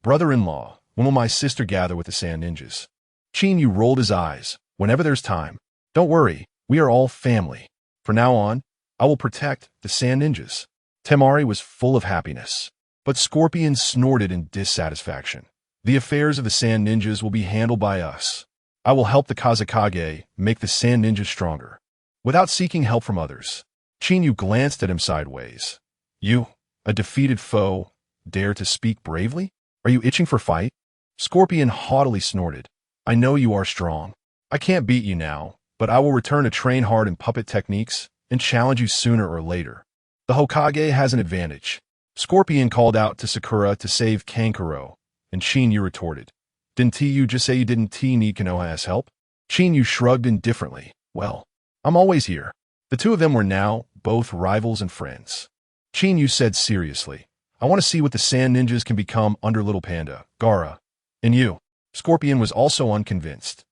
Brother-in-law, when will my sister gather with the Sand Ninjas? Qinyu rolled his eyes. Whenever there's time. Don't worry, we are all family. From now on, I will protect the Sand Ninjas. Temari was full of happiness, but Scorpion snorted in dissatisfaction. The affairs of the Sand Ninjas will be handled by us. I will help the Kazekage make the Sand Ninjas stronger, without seeking help from others. Qinyu glanced at him sideways. You, a defeated foe, dare to speak bravely? Are you itching for fight? Scorpion haughtily snorted. I know you are strong. I can't beat you now, but I will return to train hard in puppet techniques and challenge you sooner or later. The Hokage has an advantage. Scorpion called out to Sakura to save Kankuro, and Qinyu retorted. Didn't you just say you didn't need Konoha's help? Qinyu shrugged indifferently. Well, I'm always here. The two of them were now both rivals and friends. Qinyu said seriously, I want to see what the Sand Ninjas can become under Little Panda, Gaara. And you? Scorpion was also unconvinced.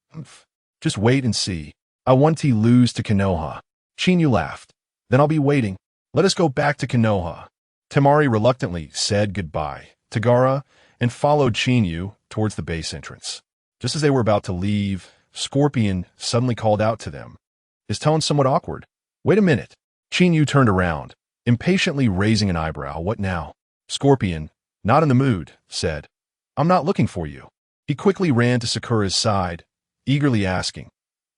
Just wait and see. I want to lose to Konoha. Qinyu laughed. Then I'll be waiting. Let us go back to Konoha. Temari reluctantly said goodbye to Gaara and followed Qinyu towards the base entrance. Just as they were about to leave, Scorpion suddenly called out to them, his tone somewhat awkward. Wait a minute. Qinyu turned around, impatiently raising an eyebrow. What now? Scorpion, not in the mood, said, I'm not looking for you. He quickly ran to Sakura's side, eagerly asking,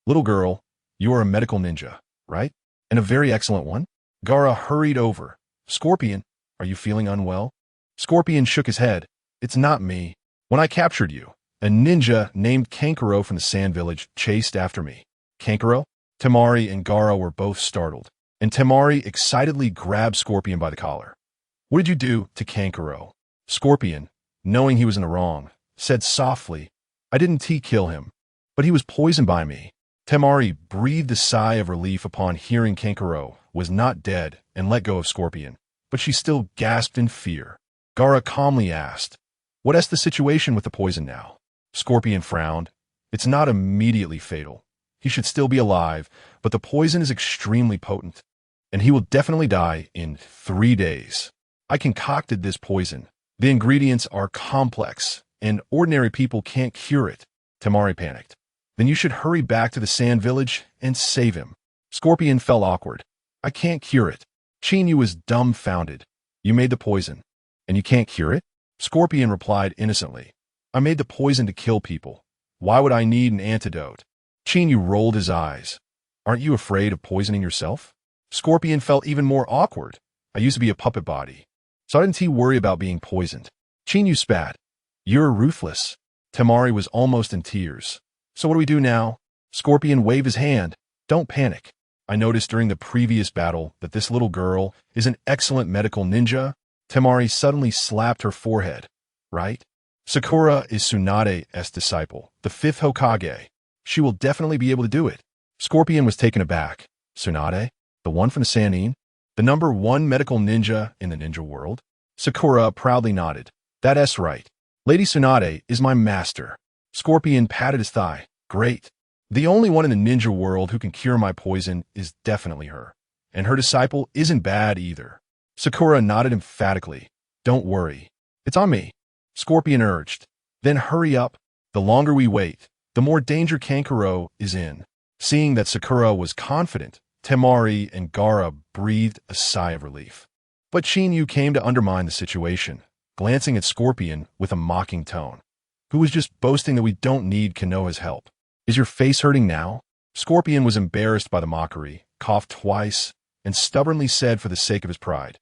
Little girl, you are a medical ninja, right? And a very excellent one? Gaara hurried over. Scorpion, are you feeling unwell? Scorpion shook his head. It's not me. When I captured you, a ninja named Kankuro from the Sand Village chased after me. Kankuro? Temari and Gaara were both startled, and Temari excitedly grabbed Scorpion by the collar. What did you do to Kankuro? Scorpion, knowing he was in the wrong, said softly, I didn't kill him, but he was poisoned by me. Temari breathed a sigh of relief upon hearing Kankuro was not dead and let go of Scorpion, but she still gasped in fear. Gaara calmly asked, What is the situation with the poison now? Scorpion frowned. It's not immediately fatal. He should still be alive, but the poison is extremely potent, and he will definitely die in 3 days. I concocted this poison. The ingredients are complex, and ordinary people can't cure it. Temari panicked. Then you should hurry back to the Sand Village and save him. Scorpion felt awkward. I can't cure it. Qinyu was dumbfounded. You made the poison, and you can't cure it? Scorpion replied innocently. I made the poison to kill people. Why would I need an antidote? Qinyu rolled his eyes. Aren't you afraid of poisoning yourself? Scorpion felt even more awkward. I used to be a puppet body, so I didn't worry about being poisoned. Qinyu spat. You're ruthless. Temari was almost in tears. So what do we do now? Scorpion waved his hand. Don't panic. I noticed during the previous battle that this little girl is an excellent medical ninja. Temari suddenly slapped her forehead. Right? Sakura is Tsunade's disciple, the 5th Hokage. She will definitely be able to do it. Scorpion was taken aback. Tsunade? The one from the Sannin? The number 1 medical ninja in the ninja world? Sakura proudly nodded. That's right. Lady Tsunade is my master. Scorpion patted his thigh. Great. The only one in the ninja world who can cure my poison is definitely her. And her disciple isn't bad either. Sakura nodded emphatically. Don't worry. It's on me. Scorpion urged. Then hurry up. The longer we wait, the more danger Kankuro is in. Seeing that Sakura was confident, Temari and Gaara breathed a sigh of relief. But Qinyu came to undermine the situation, glancing at Scorpion with a mocking tone. Who was just boasting that we don't need Konoha's help. Is your face hurting now? Scorpion was embarrassed by the mockery, coughed twice, and stubbornly said for the sake of his pride,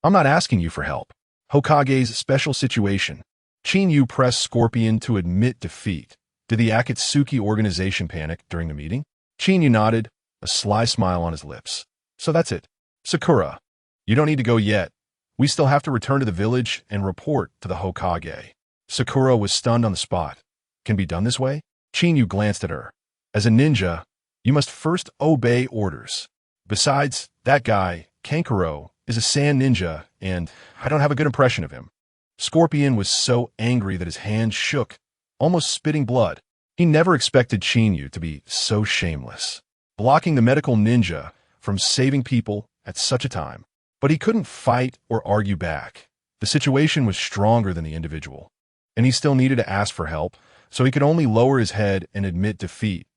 I'm not asking you for help. Hokage's special situation. Chinyu pressed Scorpion to admit defeat. Did the Akatsuki organization panic during the meeting? Chinyu nodded, a sly smile on his lips. So that's it. Sakura, you don't need to go yet. We still have to return to the village and report to the Hokage. Sakura was stunned on the spot. Can be done this way? Chinyu glanced at her. As a ninja, you must first obey orders. Besides, that guy, Kankuro, is a sand ninja, and I don't have a good impression of him. Scorpion was so angry that his hand shook, almost spitting blood. He never expected Chinyu to be so shameless, blocking the medical ninja from saving people at such a time. But he couldn't fight or argue back. The situation was stronger than the individual, and he still needed to ask for help, so he could only lower his head and admit defeat.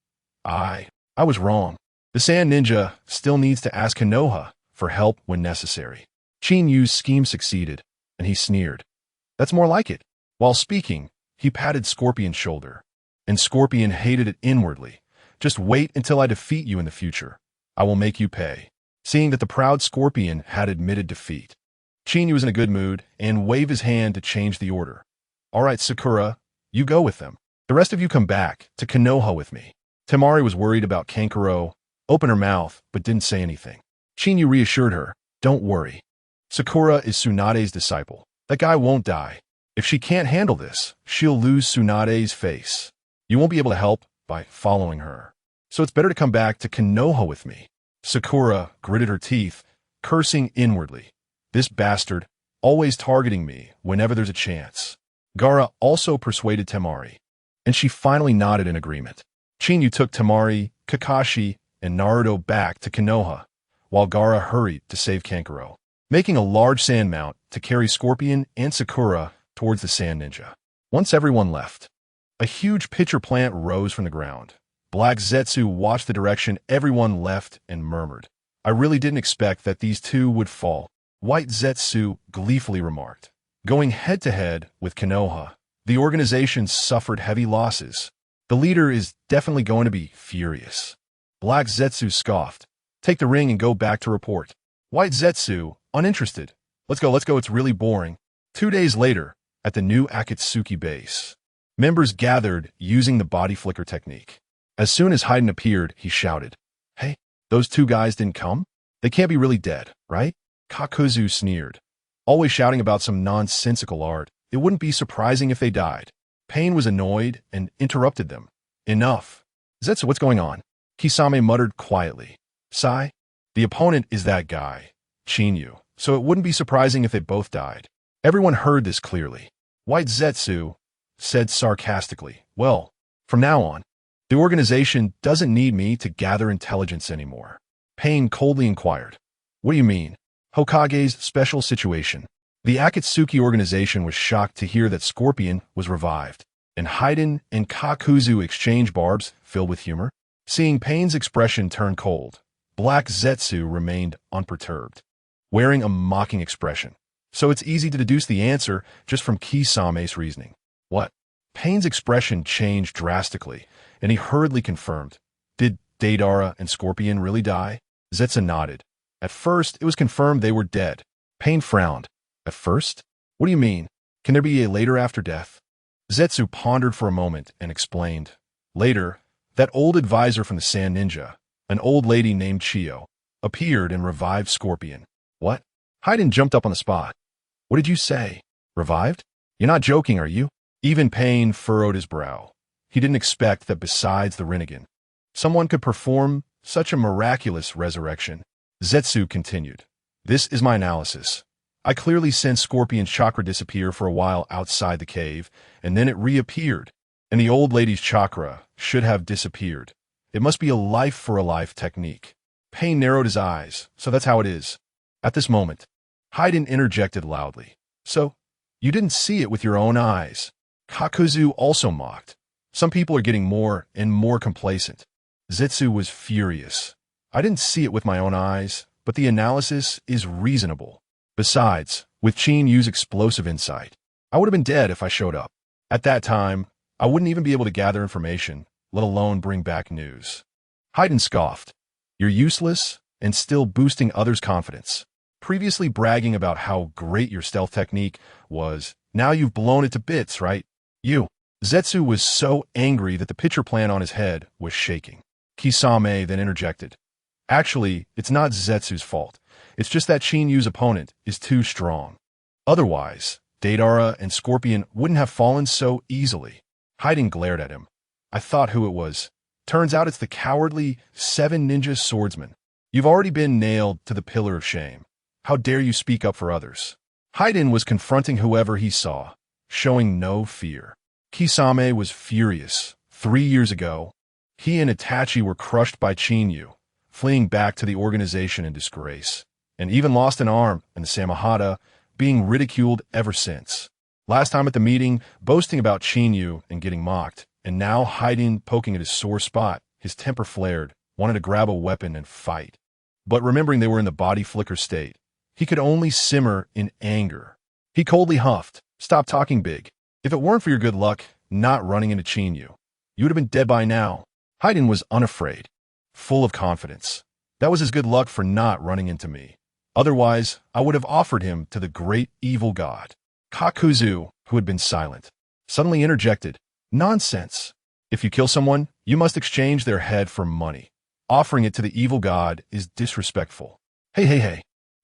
I was wrong. The sand ninja still needs to ask Konoha for help when necessary. Chinyu's scheme succeeded, and he sneered. That's more like it. While speaking, he patted Scorpion's shoulder, and Scorpion hated it inwardly. Just wait until I defeat you in the future. I will make you pay. Seeing that the proud Scorpion had admitted defeat, Chinyu was in a good mood and waved his hand to change the order. All right, Sakura, you go with them. The rest of you come back to Konoha with me. Temari was worried about Kankuro, opened her mouth, but didn't say anything. Chinyu reassured her, don't worry. Sakura is Tsunade's disciple. That guy won't die. If she can't handle this, she'll lose Tsunade's face. You won't be able to help by following her. So it's better to come back to Konoha with me. Sakura gritted her teeth, cursing inwardly. This bastard, always targeting me whenever there's a chance. Gaara also persuaded Temari, and she finally nodded in agreement. Chinyu took Temari, Kakashi, and Naruto back to Konoha, while Gaara hurried to save Kankuro, making a large sand mount to carry Scorpion and Sakura towards the sand ninja. Once everyone left, a huge pitcher plant rose from the ground. Black Zetsu watched the direction everyone left and murmured, I really didn't expect that these two would fall. White Zetsu gleefully remarked, going head-to-head with Konoha, the organization suffered heavy losses. The leader is definitely going to be furious. Black Zetsu scoffed, take the ring and go back to report. White Zetsu, uninterested. Let's go, it's really boring. 2 days later, at the new Akatsuki base, members gathered using the body flicker technique. As soon as Haiden appeared, he shouted, Hey, those two guys didn't come? They can't be really dead, right? Kakuzu sneered, always shouting about some nonsensical art. It wouldn't be surprising if they died. Pain was annoyed and interrupted them. Enough. Zetsu, what's going on? Kisame muttered quietly. Sai, the opponent is that guy, Chinyu, so it wouldn't be surprising if they both died. Everyone heard this clearly. White Zetsu said sarcastically, well, from now on, the organization doesn't need me to gather intelligence anymore. Pain coldly inquired, what do you mean? Hokage's special situation. The Akatsuki organization was shocked to hear that Scorpion was revived, and Haiden and Kakuzu exchanged barbs filled with humor. Seeing Pain's expression turn cold, Black Zetsu remained unperturbed, wearing a mocking expression. So it's easy to deduce the answer just from Kisame's reasoning. What? Pain's expression changed drastically, and he hurriedly confirmed. Did Deidara and Scorpion really die? Zetsu nodded. At first, it was confirmed they were dead. Pain frowned. At first? What do you mean? Can there be a later after death? Zetsu pondered for a moment and explained. Later, that old advisor from the Sand Ninja, an old lady named Chiyo, appeared and revived Scorpion. What? Haiden jumped up on the spot. What did you say? Revived? You're not joking, are you? Even Pain furrowed his brow. He didn't expect that besides the Rinnegan, someone could perform such a miraculous resurrection. Zetsu continued. This is my analysis. I clearly sensed Scorpion's chakra disappear for a while outside the cave, and then it reappeared, and the old lady's chakra should have disappeared. It must be a life-for-a-life technique. Pain narrowed his eyes, so that's how it is. At this moment, Haiden interjected loudly. So, you didn't see it with your own eyes. Kakuzu also mocked. Some people are getting more and more complacent. Zetsu was furious. I didn't see it with my own eyes, but the analysis is reasonable. Besides, with Chinyu's explosive insight, I would have been dead if I showed up. At that time, I wouldn't even be able to gather information, let alone bring back news. Haiden scoffed. You're useless, and still boosting others' confidence. Previously bragging about how great your stealth technique was, now you've blown it to bits, right? You. Zetsu was so angry that the pitcher plant on his head was shaking. Kisame then interjected. Actually, it's not Zetsu's fault. It's just that Qinyu's opponent is too strong. Otherwise, Deidara and Scorpion wouldn't have fallen so easily. Haiden glared at him. I thought who it was. Turns out it's the cowardly 7 ninja swordsman. You've already been nailed to the pillar of shame. How dare you speak up for others? Haiden was confronting whoever he saw, showing no fear. Kisame was furious. 3 years ago, he and Itachi were crushed by Chinyu, fleeing back to the organization in disgrace, and even lost an arm in the Samahata, being ridiculed ever since. Last time at the meeting, boasting about Chinyu and getting mocked, and now Haiden poking at his sore spot, his temper flared, wanted to grab a weapon and fight. But remembering they were in the body flicker state, he could only simmer in anger. He coldly huffed, "Stop talking big. If it weren't for your good luck not running into Chinyu, you would have been dead by now." Haiden was unafraid, full of confidence. That was his good luck for not running into me. Otherwise, I would have offered him to the great evil god. Kakuzu, who had been silent, suddenly interjected, "Nonsense. If you kill someone, you must exchange their head for money. Offering it to the evil god is disrespectful." Hey.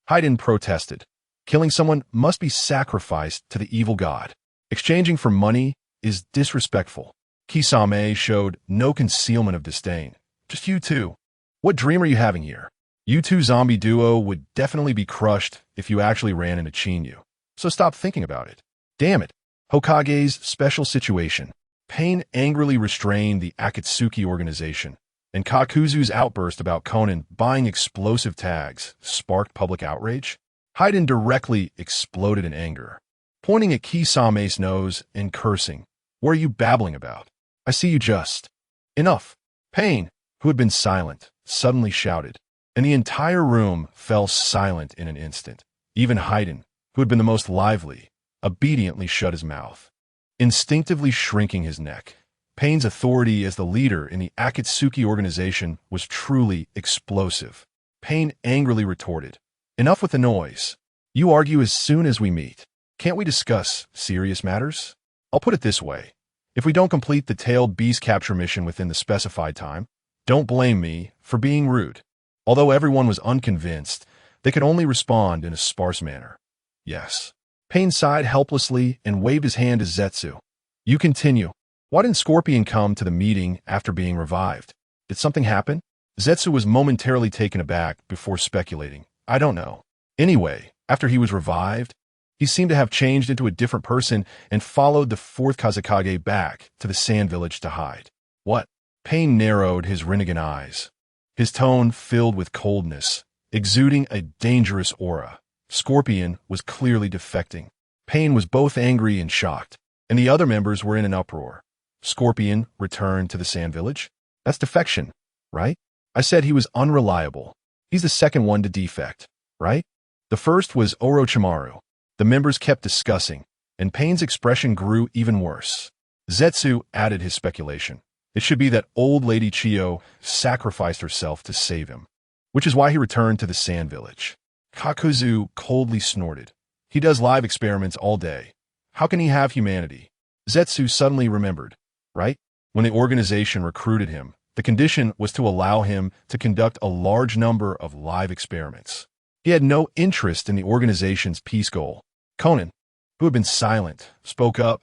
Haiden protested. Killing someone must be sacrificed to the evil god. Exchanging for money is disrespectful. Kisame showed no concealment of disdain. Just you two. What dream are you having here? You two zombie duo would definitely be crushed if you actually ran into Chinyu. So stop thinking about it. Damn it. Hokage's special situation. Pain angrily restrained the Akatsuki organization, and Kakuzu's outburst about Konan buying explosive tags sparked public outrage. Haiden directly exploded in anger, pointing at Kisame's nose and cursing. "What are you babbling about? I see you just." "Enough." Pain, who had been silent, suddenly shouted, and the entire room fell silent in an instant. Even Haiden, who had been the most lively, obediently shut his mouth, instinctively shrinking his neck. Pain's authority as the leader in the Akatsuki organization was truly explosive. Pain angrily retorted, "Enough with the noise. You argue as soon as we meet. Can't we discuss serious matters? I'll put it this way. If we don't complete the tailed beast capture mission within the specified time, don't blame me for being rude." Although everyone was unconvinced, they could only respond in a sparse manner. Yes. Pain sighed helplessly and waved his hand to Zetsu. "You continue. Why didn't Scorpion come to the meeting after being revived? Did something happen?" Zetsu was momentarily taken aback before speculating. "I don't know. Anyway, after he was revived, he seemed to have changed into a different person and followed the 4th Kazekage back to the sand village to hide." "What?" Pain narrowed his Rinnegan eyes, his tone filled with coldness, exuding a dangerous aura. Scorpion was clearly defecting. Pain was both angry and shocked, and the other members were in an uproar. Scorpion returned to the sand village? That's defection, right? I said he was unreliable. He's the second one to defect, right? The first was Orochimaru. The members kept discussing, and Pain's expression grew even worse. Zetsu added his speculation. It should be that old Lady Chiyo sacrificed herself to save him, which is why he returned to the sand village. Kakuzu coldly snorted. He does live experiments all day. How can he have humanity? Zetsu suddenly remembered, right? When the organization recruited him, the condition was to allow him to conduct a large number of live experiments. He had no interest in the organization's peace goal. Konan, who had been silent, spoke up.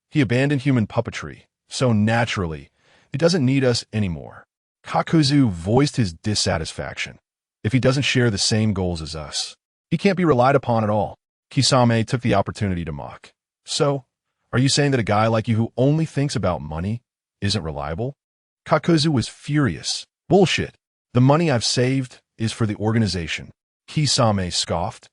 He abandoned human puppetry, so naturally, he doesn't need us anymore. Kakuzu voiced his dissatisfaction. If he doesn't share the same goals as us, he can't be relied upon at all. Kisame took the opportunity to mock. So, are you saying that a guy like you who only thinks about money isn't reliable? Kakuzu was furious. Bullshit. The money I've saved is for the organization. Kisame scoffed.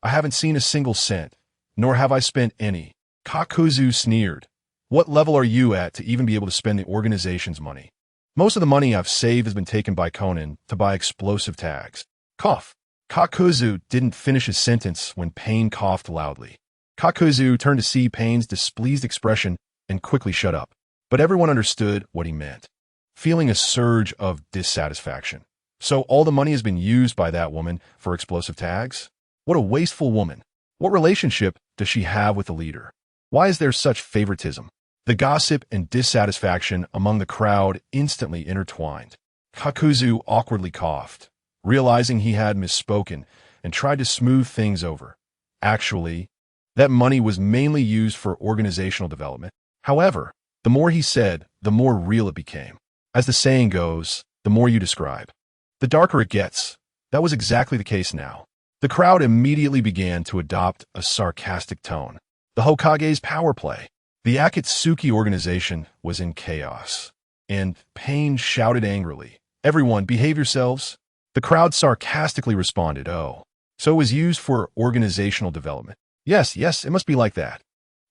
I haven't seen a single cent, nor have I spent any. Kakuzu sneered. What level are you at to even be able to spend the organization's money? Most of the money I've saved has been taken by Konan to buy explosive tags. Cough. Kakuzu didn't finish his sentence when Pain coughed loudly. Kakuzu turned to see Pain's displeased expression and quickly shut up. But everyone understood what he meant. Feeling a surge of dissatisfaction, So all the money has been used by that woman for explosive tags? What a wasteful woman. What relationship does she have with the leader? Why is there such favoritism? The gossip and dissatisfaction among the crowd instantly intertwined. Kakuzu awkwardly coughed, realizing he had misspoken, and tried to smooth things over. Actually, that money was mainly used for organizational development. However, the more he said, the more real it became. As the saying goes, the more you describe, the darker it gets. That was exactly the case now. The crowd immediately began to adopt a sarcastic tone. The Hokage's power play. The Akatsuki organization was in chaos. And Pain shouted angrily, "Everyone, behave yourselves." The crowd sarcastically responded, "Oh, so it was used for organizational development. Yes, it must be like that.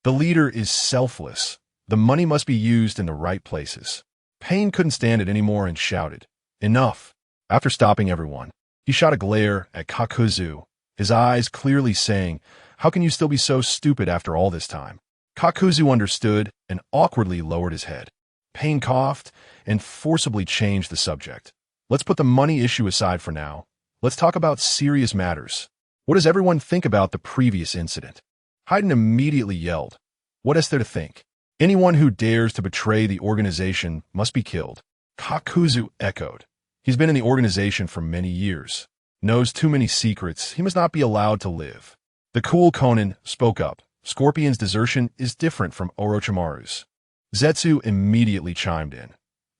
The leader is selfless. The money must be used in the right places." Pain couldn't stand it anymore and shouted, "Enough." After stopping everyone, he shot a glare at Kakuzu, his eyes clearly saying, "How can you still be so stupid after all this time?" Kakuzu understood and awkwardly lowered his head. Pain coughed and forcibly changed the subject. "Let's put the money issue aside for now. Let's talk about serious matters. What does everyone think about the previous incident?" Hayden immediately yelled, "What is there to think? Anyone who dares to betray the organization must be killed." Kakuzu echoed. "He's been in the organization for many years. Knows too many secrets. He must not be allowed to live." The cool Conan spoke up. "Scorpion's desertion is different from Orochimaru's." Zetsu immediately chimed in.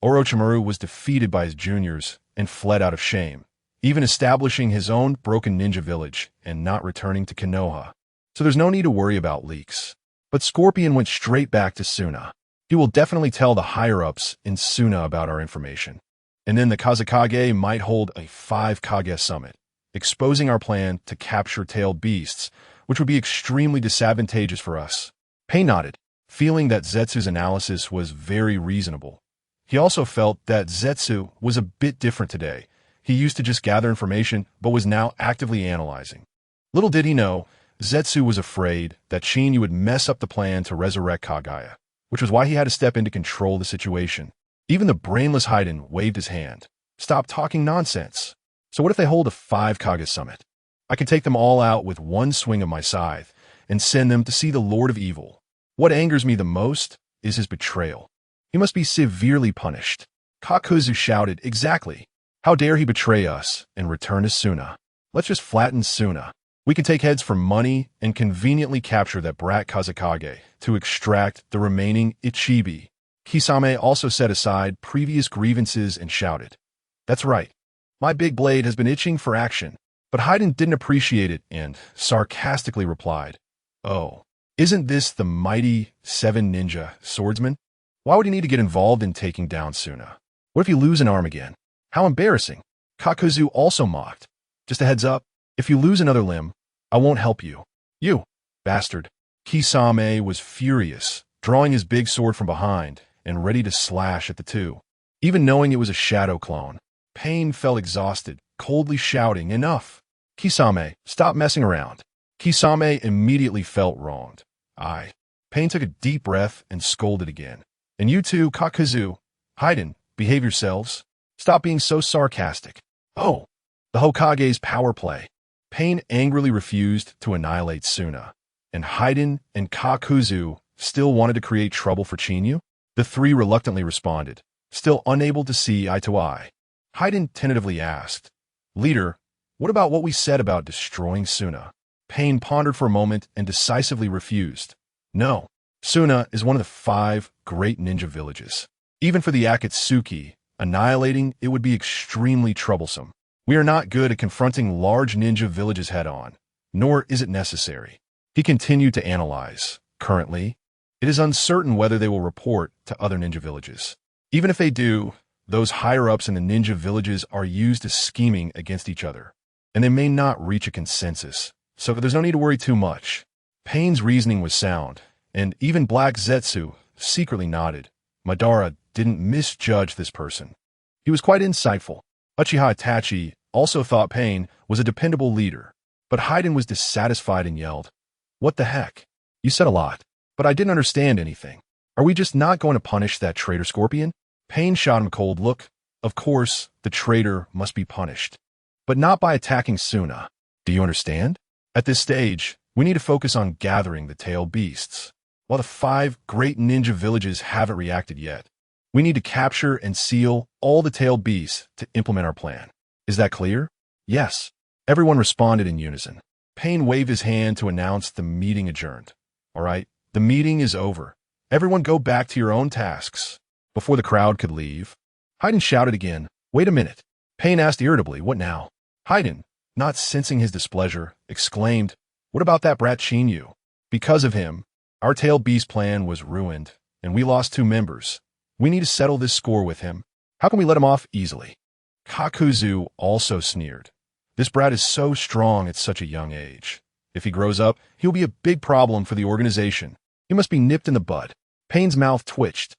Orochimaru was defeated by his juniors and fled out of shame, even establishing his own broken ninja village and not returning to Konoha. So there's no need to worry about leaks. But Scorpion went straight back to Suna. He will definitely tell the higher-ups in Suna about our information. And then the Kazekage might hold a 5-Kage summit, exposing our plan to capture tailed beasts, which would be extremely disadvantageous for us. Pain nodded, feeling that Zetsu's analysis was very reasonable. He also felt that Zetsu was a bit different today. He used to just gather information, but was now actively analyzing. Little did he know, Zetsu was afraid that Shinyu would mess up the plan to resurrect Kaguya, which was why he had to step in to control the situation. Even the brainless Hayden waved his hand. "Stop talking nonsense. So what if they hold a 5-Kage summit? I can take them all out with one swing of my scythe and send them to see the Lord of Evil. What angers me the most is his betrayal. He must be severely punished." Kakuzu shouted, "Exactly. How dare he betray us and return to Suna? Let's just flatten Suna. We can take heads for money and conveniently capture that brat Kazekage to extract the remaining Ichibi." Kisame also set aside previous grievances and shouted, "That's right. My big blade has been itching for action." But Hayden didn't appreciate it and sarcastically replied, "Oh, isn't this the mighty 7 ninja swordsman? Why would he need to get involved in taking down Suna? What if you lose an arm again? How embarrassing." Kakuzu also mocked. "Just a heads up, if you lose another limb, I won't help you. You bastard." Kisame was furious, drawing his big sword from behind and ready to slash at the two. Even knowing it was a shadow clone, Pain felt exhausted, coldly shouting, "Enough! Kisame, stop messing around." Kisame immediately felt wronged. Pain took a deep breath and scolded again. "And you two, Kakuzu, Hayden, behave yourselves. Stop being so sarcastic." "Oh, the Hokage's power play." Pain angrily refused to annihilate Suna, and Hayden and Kakuzu still wanted to create trouble for Chinyu. The three reluctantly responded, still unable to see eye to eye. Hayden tentatively asked, "Leader, what about what we said about destroying Suna?" Pain pondered for a moment and decisively refused. "No, Suna is one of the 5 great ninja villages. Even for the Akatsuki, annihilating it would be extremely troublesome. We are not good at confronting large ninja villages head-on, nor is it necessary." He continued to analyze. "Currently, it is uncertain whether they will report to other ninja villages. Even if they do, those higher-ups in the ninja villages are used to scheming against each other, and they may not reach a consensus, so there's no need to worry too much." Pain's reasoning was sound, and even Black Zetsu secretly nodded. Madara didn't misjudge this person. He was quite insightful. Uchiha Itachi also thought Pain was a dependable leader, but Hayden was dissatisfied and yelled, "What the heck? You said a lot, but I didn't understand anything. Are we just not going to punish that traitor Scorpion?" Pain shot him a cold look. Of course, the traitor must be punished. But not by attacking Suna. Do you understand? At this stage, we need to focus on gathering the tailed beasts. While the 5 great ninja villages haven't reacted yet, we need to capture and seal all the tailed beasts to implement our plan. Is that clear? Yes. Everyone responded in unison. Pain waved his hand to announce the meeting adjourned. All right, the meeting is over. Everyone go back to your own tasks. Before the crowd could leave, Haydn shouted again, "Wait a minute." Pain asked irritably, "What now?" Haydn, not sensing his displeasure, exclaimed, "What about that brat Qinyu? Because of him, our tailed beast plan was ruined, and we lost 2 members. We need to settle this score with him. How can we let him off easily?" Kakuzu also sneered. "This brat is so strong at such a young age. If he grows up, he'll be a big problem for the organization. He must be nipped in the bud." Pain's mouth twitched,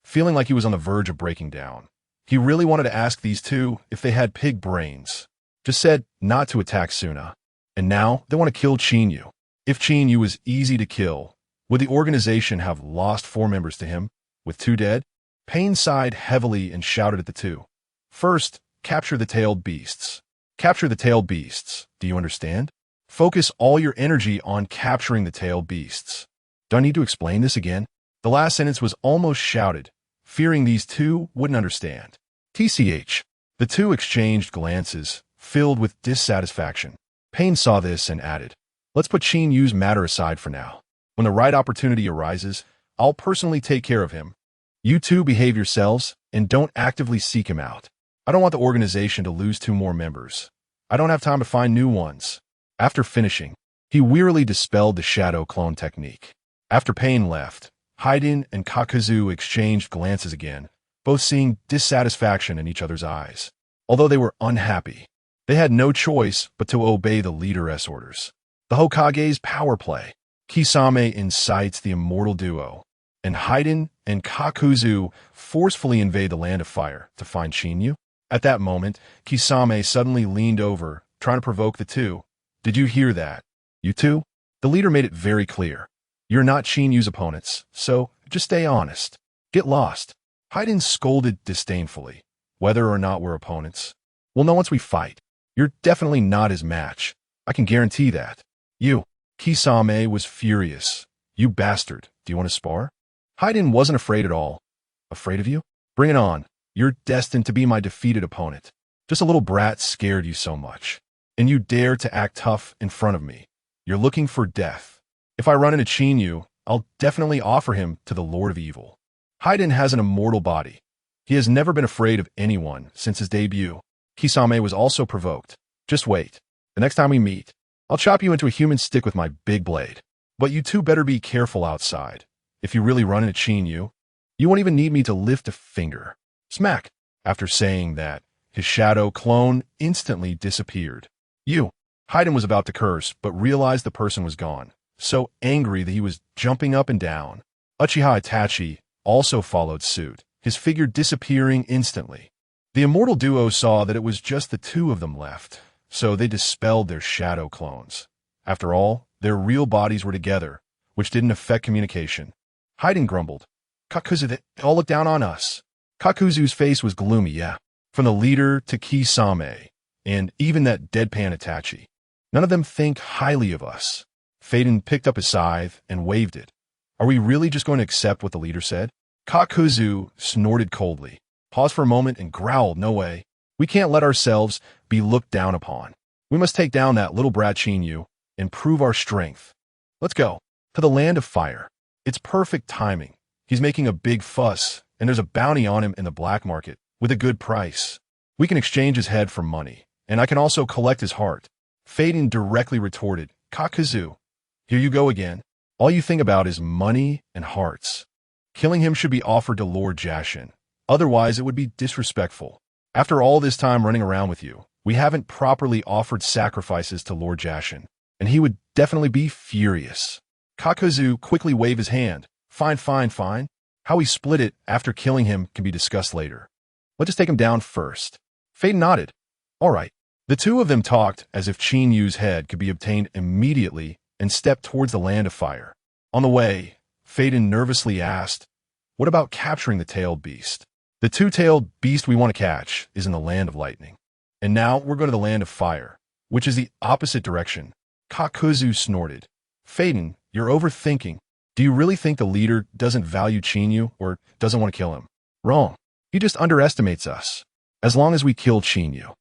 feeling like he was on the verge of breaking down. He really wanted to ask these 2 if they had pig brains. Just said not to attack Suna. And now they want to kill Qinyu. If Qinyu was easy to kill, would the organization have lost 4 members to him, with 2 dead? Pain sighed heavily and shouted at the 2. "First, capture the tailed beasts. Capture the tailed beasts. Do you understand? Focus all your energy on capturing the tailed beasts." Do I need to explain this again? The last sentence was almost shouted, fearing these 2 wouldn't understand. TCH. The 2 exchanged glances, filled with dissatisfaction. Pain saw this and added, "Let's put Qinyu's matter aside for now. When the right opportunity arises, I'll personally take care of him. You 2 behave yourselves and don't actively seek him out. I don't want the organization to lose 2 more members. I don't have time to find new ones." After finishing, he wearily dispelled the shadow clone technique. After Pain left, Haydn and Kakuzu exchanged glances again, both seeing dissatisfaction in each other's eyes. Although they were unhappy, they had no choice but to obey the leader's orders. The Hokage's power play. Kisame incites the immortal duo, and Haydn and Kakuzu forcefully invade the land of fire to find Qinyu. At that moment, Kisame suddenly leaned over, trying to provoke the 2. "Did you hear that? You 2? The leader made it very clear. You're not Qinyu's opponents, so just stay honest. Get lost." Haydn scolded disdainfully. "Whether or not we're opponents, we'll know once we fight. You're definitely not his match. I can guarantee that." "You." Kisame was furious. "You bastard. Do you want to spar?" Haydn wasn't afraid at all. "Afraid of you? Bring it on. You're destined to be my defeated opponent. Just a little brat scared you so much. And you dare to act tough in front of me. You're looking for death. If I run into Qinyu, I'll definitely offer him to the Lord of Evil." Haydn has an immortal body. He has never been afraid of anyone since his debut. Kisame was also provoked. "Just wait. The next time we meet, I'll chop you into a human stick with my big blade. But you 2 better be careful outside. If you really run into Qinyu, you won't even need me to lift a finger." Smack! After saying that, his shadow clone instantly disappeared. "You." Haydn was about to curse, but realized the person was gone, so angry that he was jumping up and down. Uchiha Itachi also followed suit, his figure disappearing instantly. The immortal duo saw that it was just the 2 of them left, so they dispelled their shadow clones. After all, their real bodies were together, which didn't affect communication. Haydn grumbled, "Kakuzu, they all look down on us." Kakuzu's face was gloomy, yeah. From the leader to Kisame, and even that deadpan Itachi. None of them think highly of us. Faden picked up his scythe and waved it. "Are we really just going to accept what the leader said?" Kakuzu snorted coldly, paused for a moment and growled, "No way. We can't let ourselves be looked down upon. We must take down that little brat Qinyu and prove our strength. Let's go to the land of fire. It's perfect timing. He's making a big fuss, and there's a bounty on him in the black market with a good price. We can exchange his head for money, and I can also collect his heart." Faden directly retorted, "Kakuzu, here you go again. All you think about is money and hearts. Killing him should be offered to Lord Jashin. Otherwise, it would be disrespectful. After all this time running around with you, we haven't properly offered sacrifices to Lord Jashin, and he would definitely be furious." Kakuzu quickly waved his hand. Fine, fine, fine. How we split it after killing him can be discussed later. Let's just take him down first." Faden nodded. "All right." The 2 of them talked as if Qinyu's head could be obtained immediately and stepped towards the land of fire. On the way, Faden nervously asked, "What about capturing the tailed beast?" The The two-tailed beast we want to catch is in the land of lightning. And now we're going to the land of fire, which is the opposite direction. Kakuzu snorted. Phaeton, you're overthinking. Do you really think the leader doesn't value Chinyu or doesn't want to kill him? Wrong. He just underestimates us. As long as we kill Chinyu,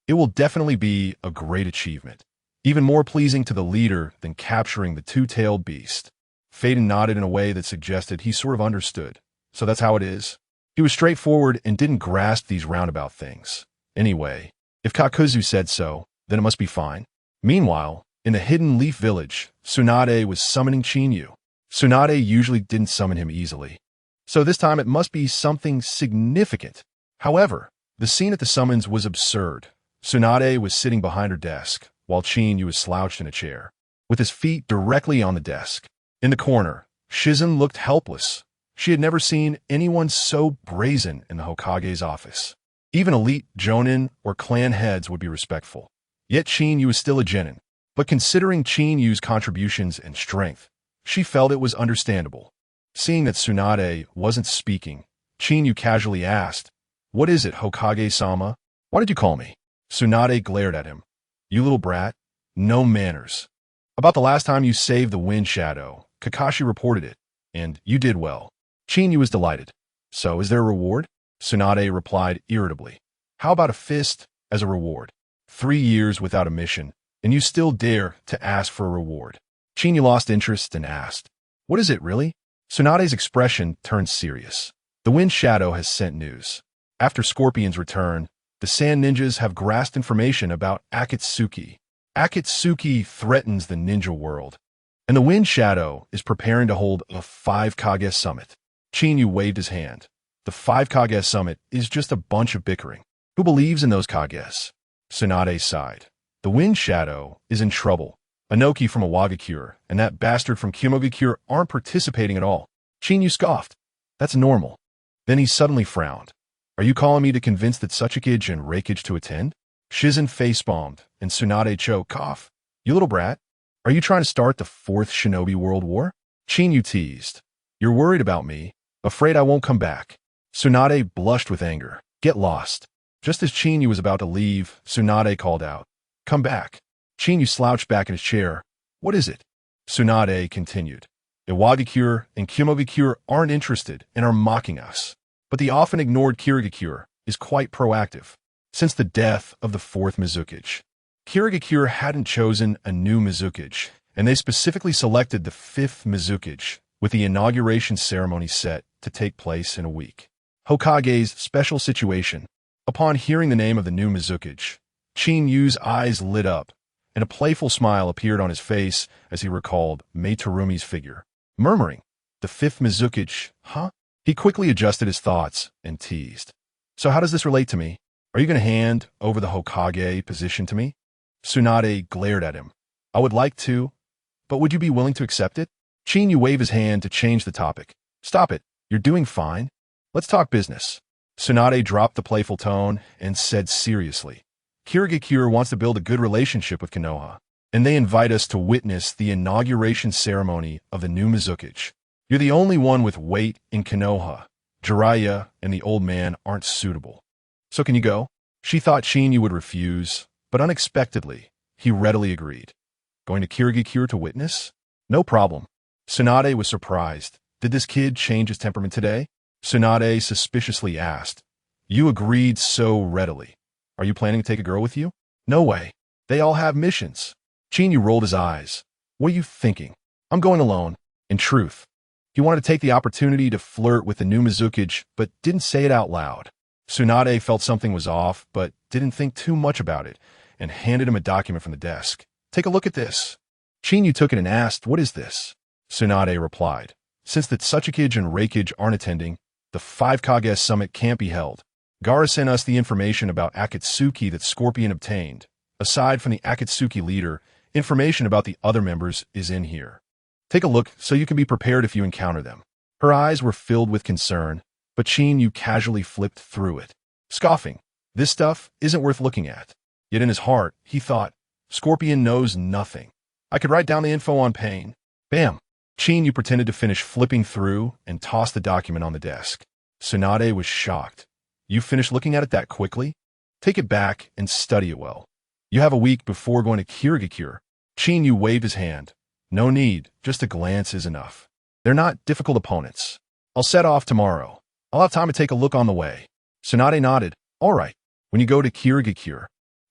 it will definitely be a great achievement. Even more pleasing to the leader than capturing the two-tailed beast. Phaeton nodded in a way that suggested he sort of understood. So that's how it is. He was straightforward and didn't grasp these roundabout things. Anyway, if Kakuzu said so, then it must be fine. Meanwhile, in the Hidden Leaf Village, Tsunade was summoning Chinyu. Tsunade usually didn't summon him easily. So this time it must be something significant. However, the scene at the summons was absurd. Tsunade was sitting behind her desk, while Chinyu was slouched in a chair, with his feet directly on the desk. In the corner, Shizen looked helpless. She had never seen anyone so brazen in the Hokage's office. Even elite Jonin or clan heads would be respectful. Yet Chinyu was still a genin. But considering Chinyu's contributions and strength, she felt it was understandable. Seeing that Tsunade wasn't speaking, Chinyu casually asked, "What is it, Hokage-sama? Why did you call me?" Tsunade glared at him. "You little brat. No manners. About the last time you saved the Wind Shadow, Kakashi reported it, and you did well." Chinyu was delighted. "So, is there a reward?" Tsunade replied irritably. "How about a fist as a reward? 3 years without a mission, and you still dare to ask for a reward." Chinyu lost interest and asked, "What is it, really?" Tsunade's expression turned serious. "The Wind Shadow has sent news. After Scorpion's return, the Sand Ninjas have grasped information about Akatsuki. Akatsuki threatens the ninja world, and the Wind Shadow is preparing to hold a 5 Kage summit." Chinyu waved his hand. "The 5 Kage summit is just a bunch of bickering. Who believes in those Kages?" Tsunade sighed. "The Wind Shadow is in trouble. Inoki from Awagakure and that bastard from Kimogakure aren't participating at all." Chinyu scoffed. "That's normal." Then he suddenly frowned. "Are you calling me to convince the Tsukage and Reikage to attend?" Shizen face-bombed, and Tsunade choked, "Cough. You little brat. Are you trying to start the 4th Shinobi World War?" Chinyu teased. "You're worried about me. Afraid I won't come back." Tsunade blushed with anger. "Get lost." Just as Chinyu was about to leave, Tsunade called out, "Come back." Chinyu slouched back in his chair. "What is it?" Tsunade continued. "Iwagakure and Kimogakure aren't interested and are mocking us. But the often ignored Kirigakure is quite proactive. Since the death of the 4th Mizukage, Kirigakure hadn't chosen a new Mizukage, and they specifically selected the 5th Mizukage, with the inauguration ceremony set to take place in a week. Hokage's special situation. Upon hearing the name of the new Mizukage, Chinyu's eyes lit up, and a playful smile appeared on his face as he recalled Meiterumi's figure. Murmuring, "The 5th Mizukage, huh?" He quickly adjusted his thoughts and teased. "So how does this relate to me? Are you going to hand over the Hokage position to me?" Tsunade glared at him. "I would like to, but would you be willing to accept it?" Chinyu waved his hand to change the topic. "Stop it. You're doing fine. Let's talk business." Tsunade dropped the playful tone and said seriously, "Kirigakure wants to build a good relationship with Konoha, and they invite us to witness the inauguration ceremony of the new Mizukage. You're the only one with weight in Konoha. Jiraiya and the old man aren't suitable. So can you go?" She thought Chinyu would refuse, but unexpectedly, he readily agreed. "Going to Kirigakure to witness? No problem." Tsunade was surprised. Did this kid change his temperament today? Tsunade suspiciously asked. "You agreed so readily. Are you planning to take a girl with you?" "No way. They all have missions." Chinyu rolled his eyes. "What are you thinking? I'm going alone." In truth, he wanted to take the opportunity to flirt with the new Mizukage, but didn't say it out loud. Tsunade felt something was off, but didn't think too much about it, and handed him a document from the desk. "Take a look at this." Chinyu took it and asked, "What is this?" Tsunade replied, "Since the Tsukage and Reikage aren't attending, the 5 Kage summit can't be held. Gaara sent us the information about Akatsuki that Scorpion obtained. Aside from the Akatsuki leader, information about the other members is in here. Take a look so you can be prepared if you encounter them." Her eyes were filled with concern, but Chinyu casually flipped through it, scoffing. This stuff isn't worth looking at. Yet in his heart, he thought, Scorpion knows nothing. I could write down the info on pain. Bam! Chinyu pretended to finish flipping through and tossed the document on the desk. Tsunade was shocked. You finished looking at it that quickly? Take it back and study it well. You have a week before going to Kirigakure. Chinyu waved his hand. No need, just a glance is enough. They're not difficult opponents. I'll set off tomorrow. I'll have time to take a look on the way. Tsunade nodded. All right. When you go to Kirigakure,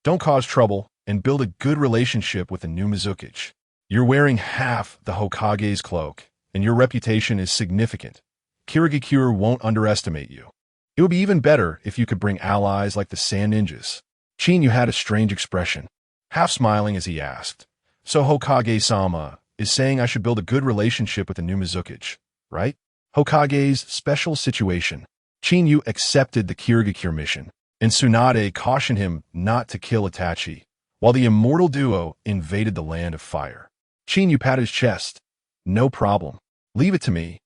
don't cause trouble and build a good relationship with the new Mizukichi. You're wearing half the Hokage's cloak, and your reputation is significant. Kirigakure won't underestimate you. It would be even better if you could bring allies like the Sand Ninjas. Chinyu had a strange expression, half smiling as he asked, So Hokage-sama is saying I should build a good relationship with the new Mizukichi, right? Hokage's special situation. Chinyu accepted the Kirigakure mission, and Tsunade cautioned him not to kill Itachi, while the immortal duo invaded the land of fire. Chinyu patted his chest. No problem. Leave it to me.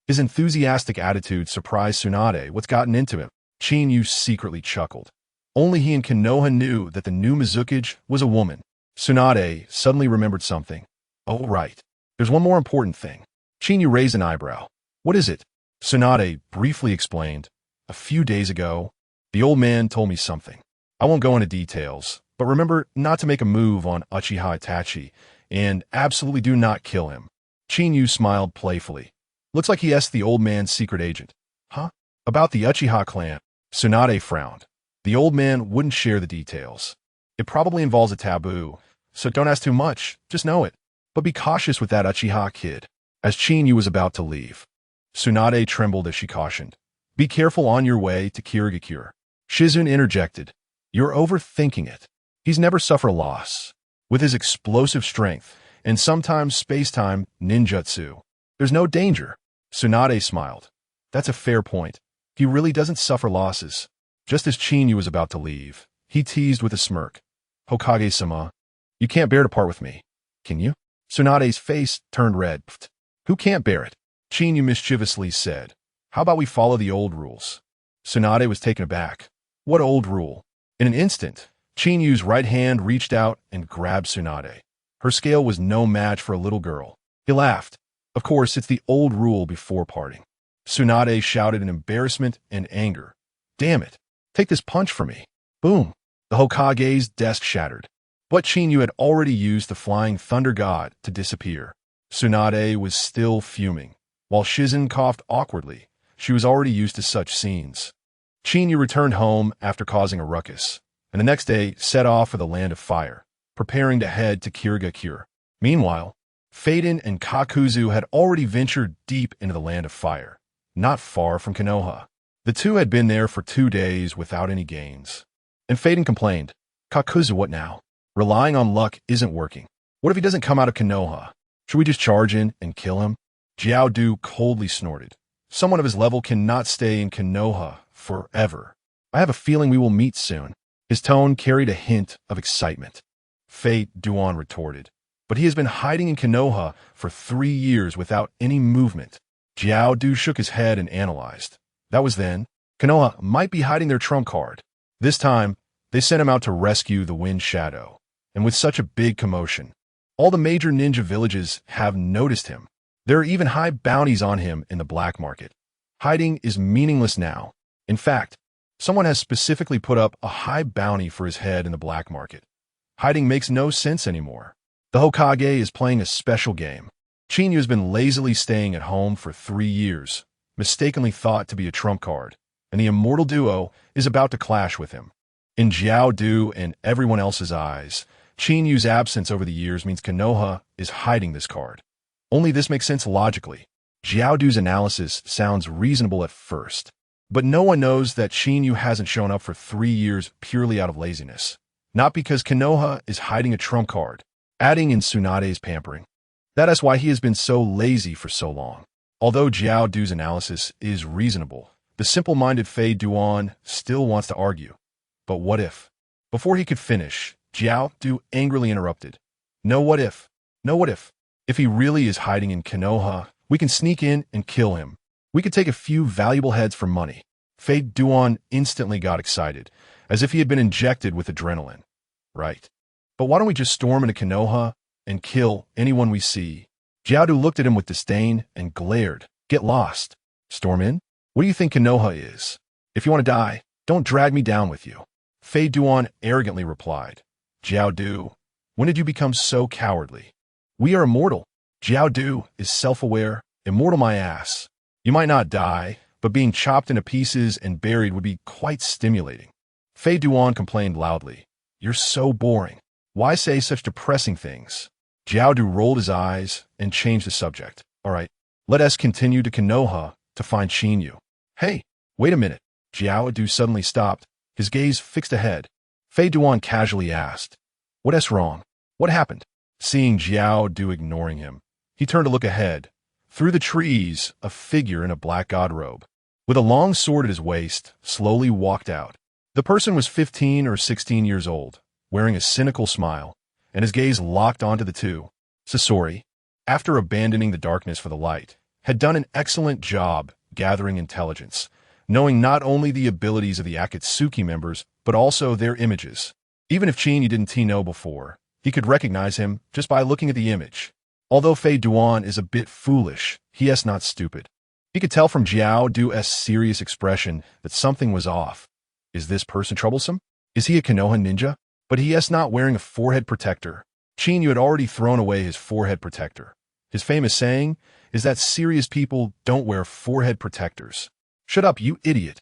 His enthusiastic attitude surprised Tsunade. What's gotten into him? Chinyu secretly chuckled. Only he and Konoha knew that the new Mizukichi was a woman. Tsunade suddenly remembered something. Oh, right. There's one more important thing. Chinyu raised an eyebrow. What is it? Tsunade briefly explained. A few days ago, the old man told me something. I won't go into details, but remember not to make a move on Uchiha Itachi, and absolutely do not kill him. Chinyu smiled playfully. Looks like he asked the old man's secret agent. Huh? About the Uchiha clan. Tsunade frowned. The old man wouldn't share the details. It probably involves a taboo, so don't ask too much, just know it. But be cautious with that Uchiha kid. As Chinyu was about to leave, Tsunade trembled as she cautioned. Be careful on your way to Kirigakure. Shizune interjected. You're overthinking it. He's never suffered a loss. With his explosive strength, and sometimes space-time ninjutsu, there's no danger. Tsunade smiled. That's a fair point. He really doesn't suffer losses. Just as Chinyu was about to leave, he teased with a smirk. Hokage-sama, you can't bear to part with me, can you? Tsunade's face turned red. Pfft. Who can't bear it? Chinyu mischievously said. How about we follow the old rules? Tsunade was taken aback. What old rule? In an instant, Chinyu's right hand reached out and grabbed Tsunade. Her scale was no match for a little girl. He laughed. Of course, it's the old rule before parting. Tsunade shouted in embarrassment and anger. Damn it. Take this punch from me. Boom. The Hokage's desk shattered. But Chinyu had already used the Flying Thunder God to disappear. Tsunade was still fuming. While Shizune coughed awkwardly, she was already used to such scenes. Chinyu returned home after causing a ruckus, and the next day set off for the Land of Fire, preparing to head to Kirigakure. Meanwhile, Faden and Kakuzu had already ventured deep into the Land of Fire, not far from Konoha. The two had been there for 2 days without any gains. And Faden complained, Kakuzu, what now? Relying on luck isn't working. What if he doesn't come out of Konoha? Should we just charge in and kill him? Jiao Du coldly snorted. Someone of his level cannot stay in Konoha forever. I have a feeling we will meet soon. His tone carried a hint of excitement. Fate, Duan retorted. But he has been hiding in Konoha for 3 years without any movement. Jiao Du shook his head and analyzed. That was then. Konoha might be hiding their trump card. This time, they sent him out to rescue the Wind Shadow. And with such a big commotion, all the major ninja villages have noticed him. There are even high bounties on him in the black market. Hiding is meaningless now. In fact, someone has specifically put up a high bounty for his head in the black market. Hiding makes no sense anymore. The Hokage is playing a special game. Chinyu has been lazily staying at home for 3 years, mistakenly thought to be a trump card, and the immortal duo is about to clash with him. In Jiao Du and everyone else's eyes, Chinyu's absence over the years means Konoha is hiding this card. Only this makes sense logically. Jiao Du's analysis sounds reasonable at first, but no one knows that Chinyu hasn't shown up for 3 years purely out of laziness, not because Konoha is hiding a trump card, adding in Tsunade's pampering. That is why he has been so lazy for so long. Although Jiao Du's analysis is reasonable, the simple-minded Fei Duan still wants to argue. But what if? Before he could finish, Jiao Du angrily interrupted. No what if. No what if. If he really is hiding in Konoha, we can sneak in and kill him. We could take a few valuable heads for money. Fei Duan instantly got excited, as if he had been injected with adrenaline. Right. But why don't we just storm into Konoha and kill anyone we see? Jiao Du looked at him with disdain and glared. Get lost. Storm in? What do you think Konoha is? If you want to die, Don't drag me down with you. Fei Duan arrogantly replied. Jiao Du, when did you become so cowardly? We are immortal. Jiao Du is self-aware. Immortal my ass. You might not die, but being chopped into pieces and buried would be quite stimulating. Fei Duan complained loudly. You're so boring. Why say such depressing things? Jiao Du rolled his eyes and changed the subject. All right, let us continue to Konoha to find Qinyu. Hey, wait a minute. Jiao Du suddenly stopped, his gaze fixed ahead. Fei Duan casually asked, What's wrong? What happened? Seeing Jiao Du ignoring him, he turned to look ahead. Through the trees, a figure in a black god robe, with a long sword at his waist, slowly walked out. The person was 15 or 16 years old, wearing a cynical smile, and his gaze locked onto the two. Sasori, after abandoning the darkness for the light, had done an excellent job gathering intelligence, knowing not only the abilities of the Akatsuki members, but also their images. Even if Qinyu didn't know before, he could recognize him just by looking at the image. Although Fei Duan is a bit foolish, he is not stupid. He could tell from Jiao Du's serious expression that something was off. Is this person troublesome? Is he a Konoha ninja? But he is not wearing a forehead protector. Qinyu had already thrown away his forehead protector. His famous saying is that serious people don't wear forehead protectors. Shut up, you idiot.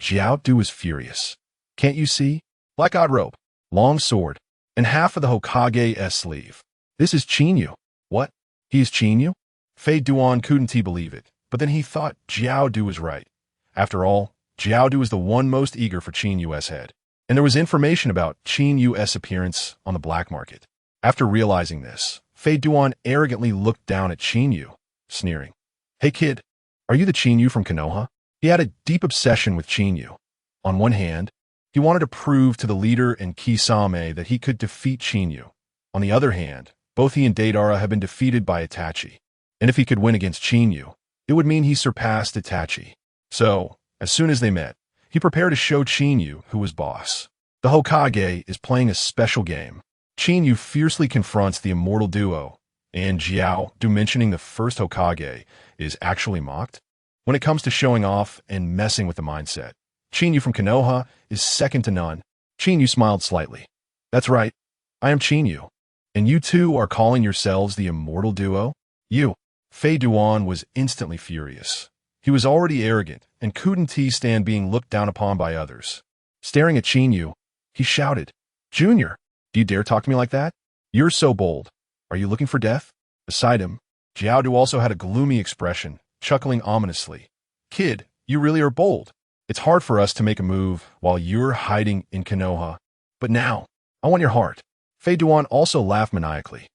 Jiao Du is furious. Can't you see? Black god robe, long sword, and half of the Hokage's sleeve. This is Qinyu. What? He is Qinyu? Fei Duan couldn't believe it, but then he thought Jiao Du was right. After all, Jiao Du was the one most eager for Qinyu's head, and there was information about Qinyu's appearance on the black market. After realizing this, Fei Duan arrogantly looked down at Qinyu, sneering. Hey kid, are you the Qinyu from Konoha? He had a deep obsession with Qinyu. On one hand, he wanted to prove to the leader and Kisame that he could defeat Qinyu. On the other hand, both he and Deidara had been defeated by Itachi, and if he could win against Qinyu, it would mean he surpassed Itachi. So, as soon as they met, he prepared to show Qinyu who was boss. The Hokage is playing a special game. Qinyu fiercely confronts the immortal duo, and Jiao Du mentioning the first Hokage is actually mocked. When it comes to showing off and messing with the mindset, Qinyu from Konoha is second to none. Qinyu smiled slightly. That's right, I am Qinyu. And you two are calling yourselves the immortal duo? You. Fei Duan was instantly furious. He was already arrogant and couldn't stand being looked down upon by others. Staring at Qinyu, he shouted, Junior, do you dare talk to me like that? You're so bold. Are you looking for death? Beside him, Jiao Du also had a gloomy expression, chuckling ominously. Kid, you really are bold. It's hard for us to make a move while you're hiding in Konoha. But now, I want your heart. Fei Duan also laughed maniacally.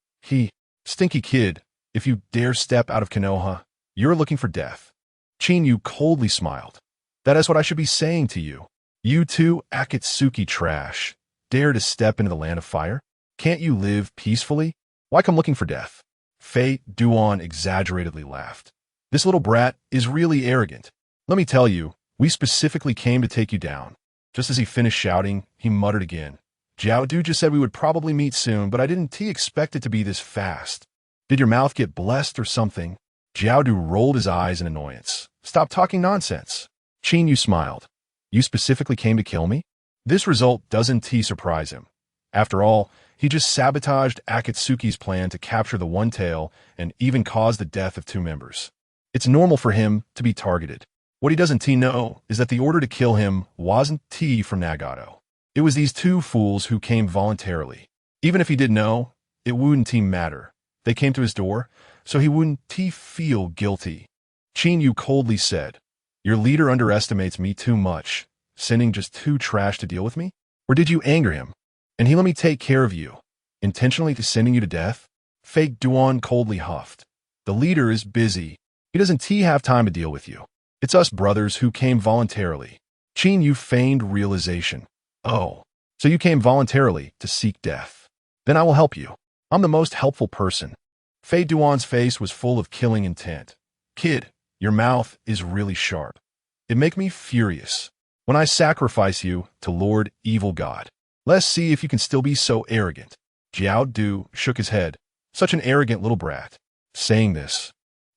Stinky kid, if you dare step out of Konoha, you're looking for death. Qinyu coldly smiled. That is what I should be saying to you. You two Akatsuki trash. Dare to step into the land of fire? Can't you live peacefully? Why come looking for death? Fei Duan exaggeratedly laughed. This little brat is really arrogant. Let me tell you, we specifically came to take you down. Just as he finished shouting, he muttered again. Jiao Du just said we would probably meet soon, but I didn't expect it to be this fast. Did your mouth get blessed or something? Jiao Du rolled his eyes in annoyance. Stop talking nonsense. Qinyu smiled. You specifically came to kill me? This result doesn't surprise him. After all, he just sabotaged Akatsuki's plan to capture the One Tail and even caused the death of two members. It's normal for him to be targeted. What he doesn't know is that the order to kill him wasn't from Nagato. It was these two fools who came voluntarily. Even if he did know, it wouldn't matter. They came to his door, so he wouldn't feel guilty. Qinyu coldly said, Your leader underestimates me too much, sending just two trash to deal with me? Or did you anger him? And he let me take care of you, intentionally sending you to death? Fei Duan coldly huffed. The leader is busy. He doesn't have time to deal with you. It's us brothers who came voluntarily. Qinyu feigned realization. Oh, so you came voluntarily to seek death. Then I will help you. I'm the most helpful person. Fei Duan's face was full of killing intent. Kid, your mouth is really sharp. It make me furious. When I sacrifice you to Lord Evil God, let's see if you can still be so arrogant. Jiao Du shook his head. Such an arrogant little brat. Saying this,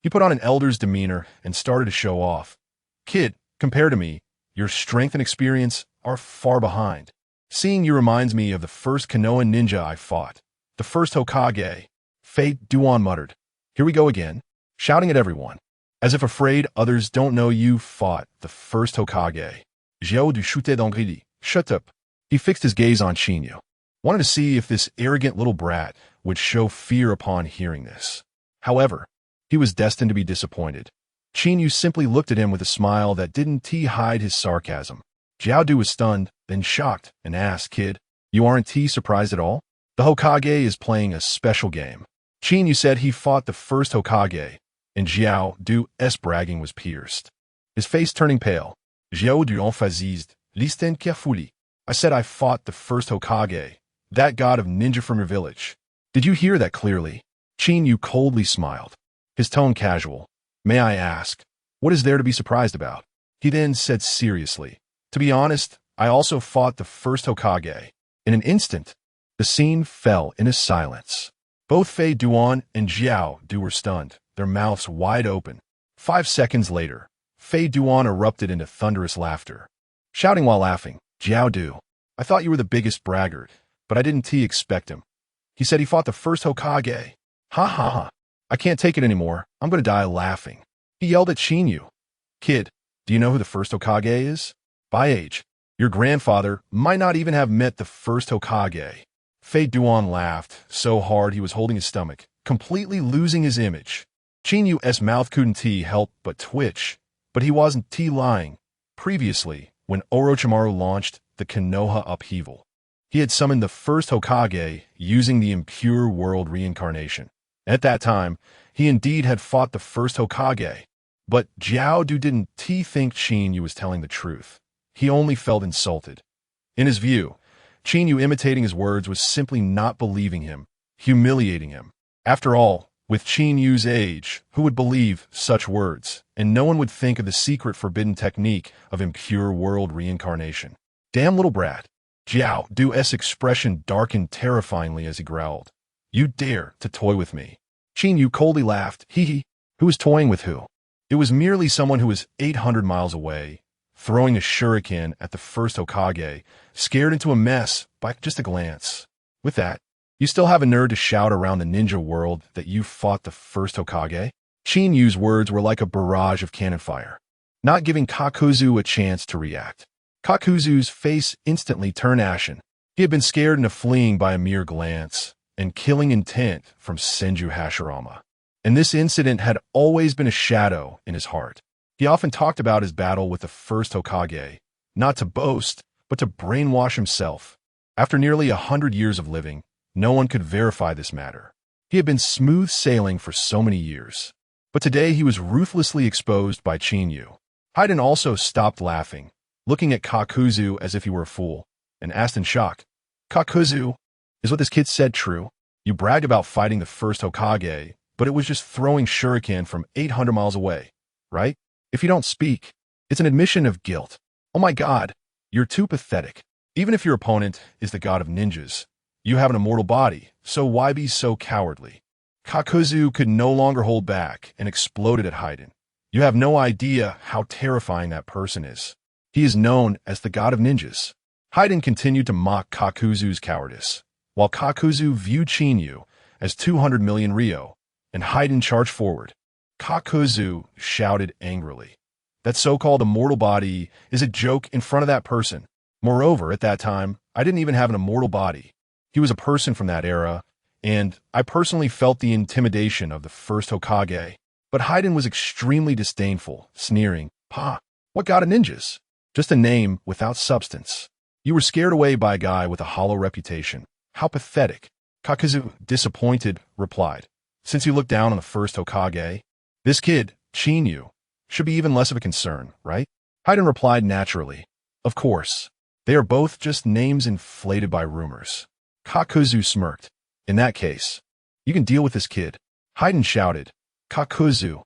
he put on an elder's demeanor and started to show off. Kid, compared to me, your strength and experience are far behind. Seeing you reminds me of the first Konoha ninja I fought. The first Hokage. Fate Duan muttered. Here we go again. Shouting at everyone. As if afraid others don't know you fought the first Hokage. Jiao du chutait d'Angridi. Shut up. He fixed his gaze on Qinyu. Wanted to see if this arrogant little brat would show fear upon hearing this. However, he was destined to be disappointed. Qinyu simply looked at him with a smile that didn't hide his sarcasm. Jiao Du was stunned, then shocked, and asked, Kid, you aren't surprised at all? The Hokage is playing a special game. Qinyu said he fought the first Hokage, and Jiao Du's bragging was pierced. His face turning pale. Jiao Du emphasized, listen carefully. I said I fought the first Hokage, that god of ninja from your village. Did you hear that clearly? Qinyu coldly smiled, his tone casual. May I ask, what is there to be surprised about? He then said seriously, to be honest, I also fought the first Hokage. In an instant, the scene fell into silence. Both Fei Duan and Jiao Du were stunned, their mouths wide open. 5 seconds later, Fei Duan erupted into thunderous laughter. Shouting while laughing, Jiao Du, I thought you were the biggest braggart, but I didn't expect him. He said he fought the first Hokage. Ha ha ha. I can't take it anymore. I'm going to die laughing. He yelled at Qinyu. Kid, do you know who the first Hokage is? By age, your grandfather might not even have met the first Hokage. Fei Duan laughed so hard he was holding his stomach, completely losing his image. Qinyu's mouth couldn't help but twitch, but he wasn't lying. Previously, when Orochimaru launched the Konoha upheaval, he had summoned the first Hokage using the impure world reincarnation. At that time, he indeed had fought the first Hokage. But Jiao Du didn't think Qinyu was telling the truth. He only felt insulted. In his view, Qinyu imitating his words was simply not believing him, humiliating him. After all, with Qinyu's age, who would believe such words? And no one would think of the secret forbidden technique of impure world reincarnation. Damn little brat. Jiao Du's expression darkened terrifyingly as he growled. You dare to toy with me. Qinyu coldly laughed. Hee. Who was toying with who? It was merely someone who was 800 miles away, throwing a shuriken at the first Hokage, scared into a mess by just a glance. With that, you still have a nerve to shout around the ninja world that you fought the first Hokage? Qinyu's words were like a barrage of cannon fire, not giving Kakuzu a chance to react. Kakuzu's face instantly turned ashen. He had been scared into fleeing by a mere glance and killing intent from Senju Hashirama. And this incident had always been a shadow in his heart. He often talked about his battle with the first Hokage, not to boast, but to brainwash himself. After nearly 100 years of living, no one could verify this matter. He had been smooth sailing for so many years. But today he was ruthlessly exposed by Qinyu. Haiden also stopped laughing, looking at Kakuzu as if he were a fool, and asked in shock, Kakuzu, is what this kid said true? You bragged about fighting the first Hokage, but it was just throwing shuriken from 800 miles away, right? If you don't speak, it's an admission of guilt. Oh my god, you're too pathetic. Even if your opponent is the god of ninjas, you have an immortal body, so why be so cowardly? Kakuzu could no longer hold back and exploded at Haiden. You have no idea how terrifying that person is. He is known as the god of ninjas. Haiden continued to mock Kakuzu's cowardice, while Kakuzu viewed Qinyu as 200 million Ryo, and Haiden charged forward. Kakuzu shouted angrily. That so-called immortal body is a joke in front of that person. Moreover, at that time, I didn't even have an immortal body. He was a person from that era, and I personally felt the intimidation of the first Hokage. But Haiden was extremely disdainful, sneering, "Pa, what god of ninjas? Just a name without substance. You were scared away by a guy with a hollow reputation. How pathetic." Kakuzu, disappointed, replied, "Since you looked down on the first Hokage, this kid, Qinyu, should be even less of a concern, right?" Haiden replied naturally, "Of course. They are both just names inflated by rumors." Kakuzu smirked. "In that case, you can deal with this kid." Haiden shouted, "Kakuzu,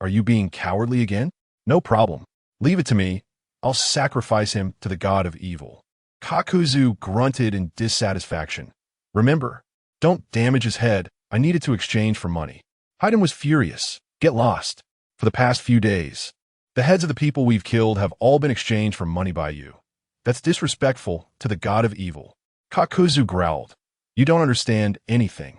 are you being cowardly again? No problem. Leave it to me. I'll sacrifice him to the god of evil." Kakuzu grunted in dissatisfaction. "Remember, don't damage his head. I needed to exchange for money." Haiden was furious. "Get lost. For the past few days, the heads of the people we've killed have all been exchanged for money by you. That's disrespectful to the god of evil. Kakuzu growled. You don't understand anything.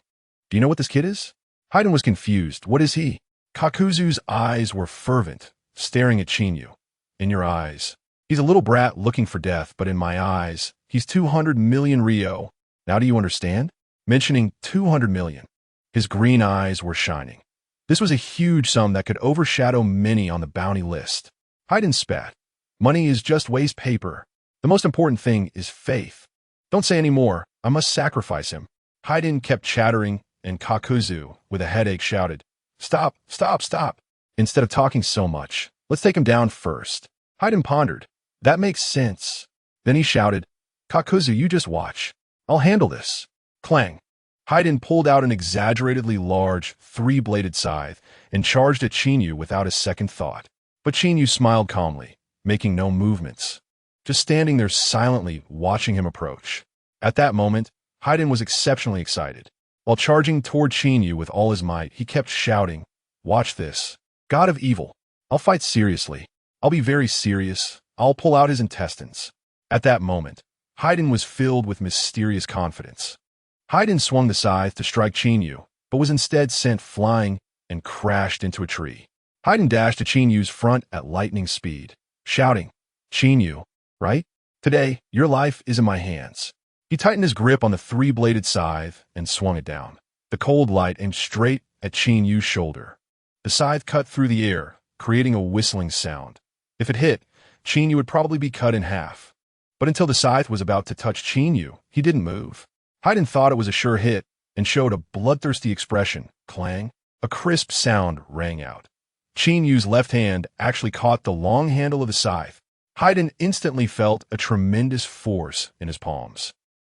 Do you know what this kid is? Haiden was confused. What is he? Kakuzu's eyes were fervent, staring at Chinyu. In your eyes. He's a little brat looking for death, but in my eyes, he's 200 million Ryo. Now do you understand? Mentioning 200 million. His green eyes were shining. This was a huge sum that could overshadow many on the bounty list. Haiden spat. Money is just waste paper. The most important thing is faith. Don't say any more. I must sacrifice him. Haiden kept chattering, and Kakuzu, with a headache, shouted, Stop, stop, stop. Instead of talking so much, let's take him down first. Haiden pondered. That makes sense. Then he shouted, Kakuzu, you just watch. I'll handle this. Clang. Haiden pulled out an exaggeratedly large, three-bladed scythe and charged at Chinyu without a second thought. But Chinyu smiled calmly, making no movements, just standing there silently watching him approach. At that moment, Haiden was exceptionally excited. While charging toward Chinyu with all his might, he kept shouting, Watch this. God of evil. I'll fight seriously. I'll be very serious. I'll pull out his intestines. At that moment, Haiden was filled with mysterious confidence. Haiden swung the scythe to strike Chinyu, but was instead sent flying and crashed into a tree. Haiden dashed to Chinyu's front at lightning speed, shouting, Chinyu, right? Today, your life is in my hands. He tightened his grip on the three-bladed scythe and swung it down. The cold light aimed straight at Chinyu's shoulder. The scythe cut through the air, creating a whistling sound. If it hit, Chinyu would probably be cut in half. But until the scythe was about to touch Chinyu, he didn't move. Haiden thought it was a sure hit and showed a bloodthirsty expression. Clang. A crisp sound rang out. Chinyu's left hand actually caught the long handle of the scythe. Haiden instantly felt a tremendous force in his palms.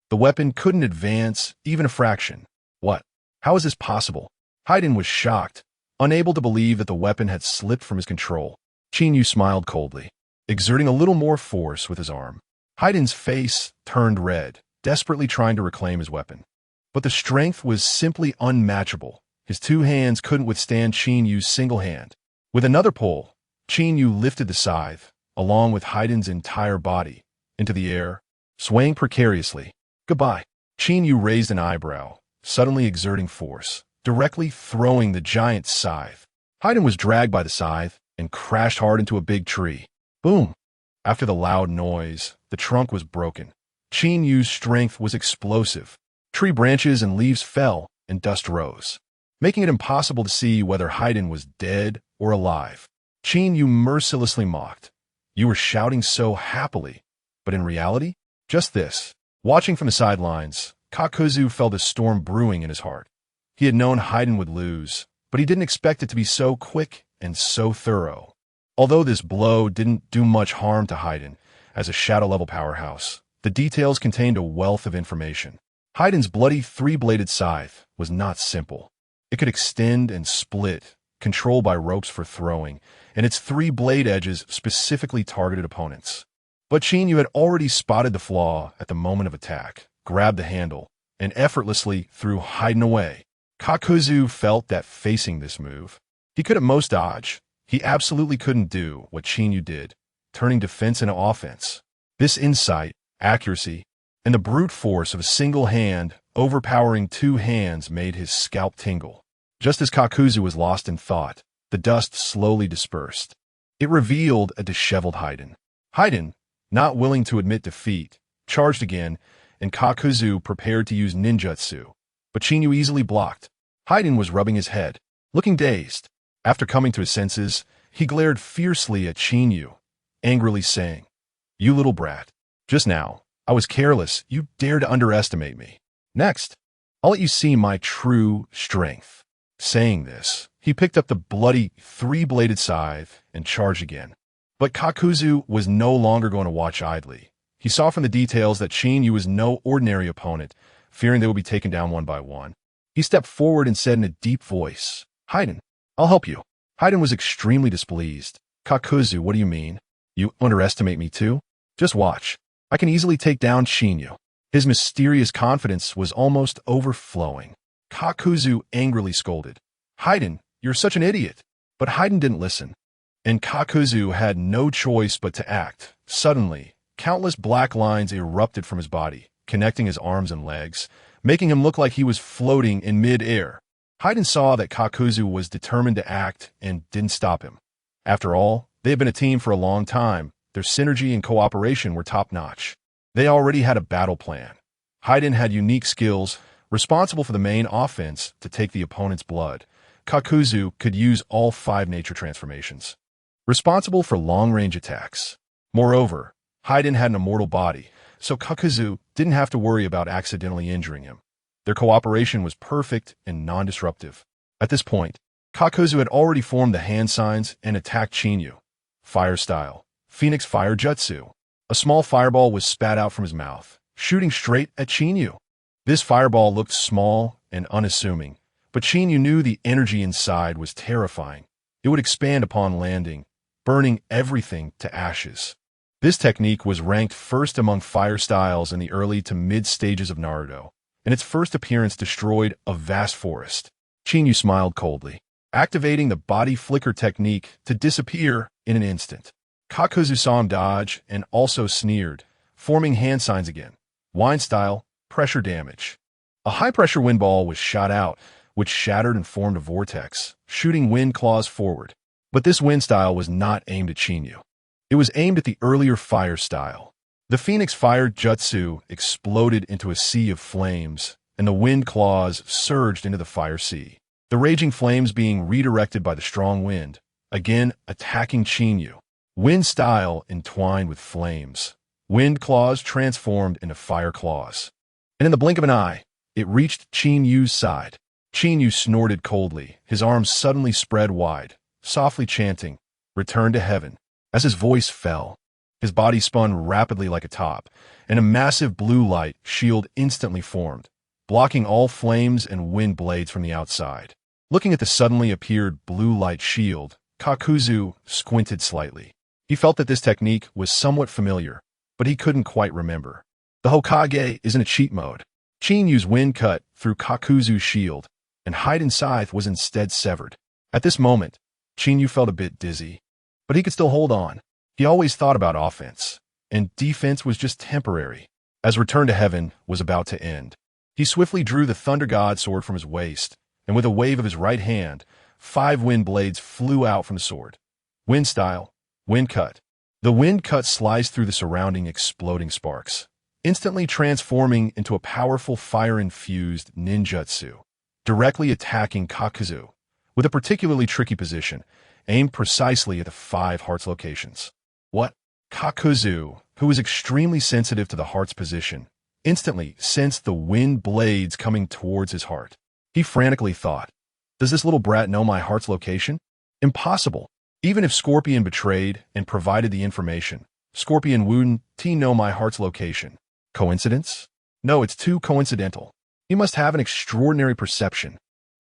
The weapon couldn't advance even a fraction. What? How is this possible? Haiden was shocked, unable to believe that the weapon had slipped from his control. Chinyu smiled coldly, exerting a little more force with his arm. Haiden's face turned red, desperately trying to reclaim his weapon. But the strength was simply unmatchable. His two hands couldn't withstand Chinyu's single hand. With another pull, Chinyu lifted the scythe, along with Haiden's entire body, into the air, swaying precariously. Goodbye. Chinyu raised an eyebrow, suddenly exerting force, directly throwing the giant scythe. Haiden was dragged by the scythe and crashed hard into a big tree. Boom! After the loud noise, the trunk was broken. Chinyu's strength was explosive. Tree branches and leaves fell, and dust rose, making it impossible to see whether Haiden was dead or alive. Chinyu mercilessly mocked. You were shouting so happily, but in reality, just this. Watching from the sidelines, Kakuzu felt a storm brewing in his heart. He had known Haiden would lose, but he didn't expect it to be so quick and so thorough. Although this blow didn't do much harm to Haiden as a shadow-level powerhouse, the details contained a wealth of information. Haiden's bloody three-bladed scythe was not simple. It could extend and split, controlled by ropes for throwing, and its three blade edges specifically targeted opponents. But Chinyu had already spotted the flaw at the moment of attack, grabbed the handle, and effortlessly threw Haiden away. Kakuzu felt that facing this move, he could at most dodge. He absolutely couldn't do what Chinyu did, turning defense into offense. This insight, accuracy, and the brute force of a single hand overpowering two hands made his scalp tingle. Just as Kakuzu was lost in thought, the dust slowly dispersed. It revealed a disheveled Haiden. Haiden, not willing to admit defeat, charged again, and Kakuzu prepared to use ninjutsu, but Chinyu easily blocked. Haiden was rubbing his head, looking dazed. After coming to his senses, he glared fiercely at Chinyu, angrily saying, You little brat. Just now, I was careless. You dared to underestimate me. Next, I'll let you see my true strength. Saying this, he picked up the bloody three-bladed scythe and charged again. But Kakuzu was no longer going to watch idly. He saw from the details that Chinyu was no ordinary opponent, fearing they would be taken down one by one. He stepped forward and said in a deep voice, Haiden, I'll help you. Haiden was extremely displeased. Kakuzu, what do you mean? You underestimate me too? Just watch. I can easily take down Chinyu. His mysterious confidence was almost overflowing. Kakuzu angrily scolded, Haiden, you're such an idiot. But Haiden didn't listen, and Kakuzu had no choice but to act. Suddenly, Countless black lines erupted from his body, connecting his arms and legs, making him look like he was floating in mid-air. Haiden saw that Kakuzu was determined to act and didn't stop him. After all, they had been a team for a long time. Their synergy and cooperation were top-notch. They already had a battle plan. Haiden had unique skills, responsible for the main offense to take the opponent's blood. Kakuzu could use all 5 nature transformations, responsible for long-range attacks. Moreover, Haiden had an immortal body, so Kakuzu didn't have to worry about accidentally injuring him. Their cooperation was perfect and non-disruptive. At this point, Kakuzu had already formed the hand signs and attacked Chinyu. Fire style, Phoenix Fire Jutsu. A small fireball was spat out from his mouth, shooting straight at Chinyu. This fireball looked small and unassuming, but Chinyu knew the energy inside was terrifying. It would expand upon landing, burning everything to ashes. This technique was ranked first among fire styles in the early to mid stages of Naruto, and its first appearance destroyed a vast forest. Chinyu smiled coldly, activating the body flicker technique to disappear in an instant. Kakuzu saw him dodge and also sneered, forming hand signs again. Wine style, pressure damage. A high-pressure wind ball was shot out, which shattered and formed a vortex, shooting wind claws forward. But this wind style was not aimed at Chinyu. It was aimed at the earlier fire style. The Phoenix Fire Jutsu exploded into a sea of flames, and the wind claws surged into the fire sea. The raging flames being redirected by the strong wind, again attacking Chinyu. Wind style entwined with flames. Wind claws transformed into fire claws. And in the blink of an eye, it reached Chinyu's side. Chinyu snorted coldly, his arms suddenly spread wide, softly chanting, "Return to heaven." As his voice fell, his body spun rapidly like a top, and a massive blue light shield instantly formed, blocking all flames and wind blades from the outside. Looking at the suddenly appeared blue light shield, Kakuzu squinted slightly. He felt that this technique was somewhat familiar, but he couldn't quite remember. The Hokage is in a cheat mode. Chinyu's wind cut through Kakuzu's shield, and Haiden's scythe was instead severed. At this moment, Chinyu felt a bit dizzy, but he could still hold on. He always thought about offense, and defense was just temporary. As Return to Heaven was about to end, he swiftly drew the Thunder God sword from his waist, and with a wave of his right hand, 5 wind blades flew out from the sword. Wind style, wind cut. The wind cut sliced through the surrounding exploding sparks, instantly transforming into a powerful fire-infused ninjutsu, directly attacking Kakuzu, with a particularly tricky position, aimed precisely at the 5 heart's locations. What? Kakuzu, who was extremely sensitive to the heart's position, instantly sensed the wind blades coming towards his heart. He frantically thought, "Does this little brat know my heart's location? Impossible. Even if Scorpion betrayed and provided the information, Scorpion wouldn't know my heart's location. Coincidence? No, it's too coincidental. He must have an extraordinary perception.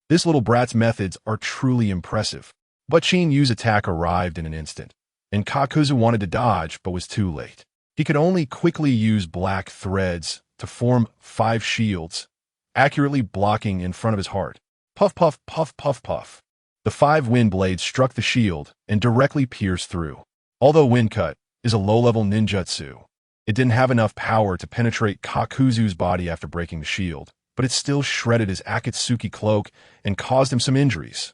This little brat's methods are truly impressive." But Chinyu's attack arrived in an instant, and Kakuzu wanted to dodge but was too late. He could only quickly use black threads to form 5 shields, accurately blocking in front of his heart. Puff, puff, puff, puff, puff. The 5 wind blades struck the shield and directly pierced through. Although Wind Cut is a low-level ninjutsu, it didn't have enough power to penetrate Kakuzu's body after breaking the shield, but it still shredded his Akatsuki cloak and caused him some injuries.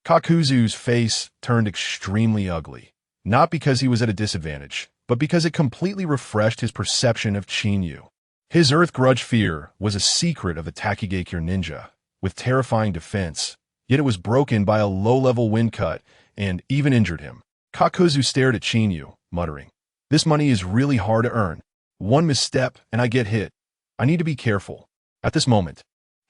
Kakuzu's face turned extremely ugly, not because he was at a disadvantage, but because it completely refreshed his perception of Chinyu. His Earth Grudge fear was a secret of the Takigakure ninja, with terrifying defense, yet it was broken by a low-level wind cut and even injured him. Kakuzu stared at Chinyu, muttering, "This money is really hard to earn. One misstep and I get hit. I need to be careful." At this moment,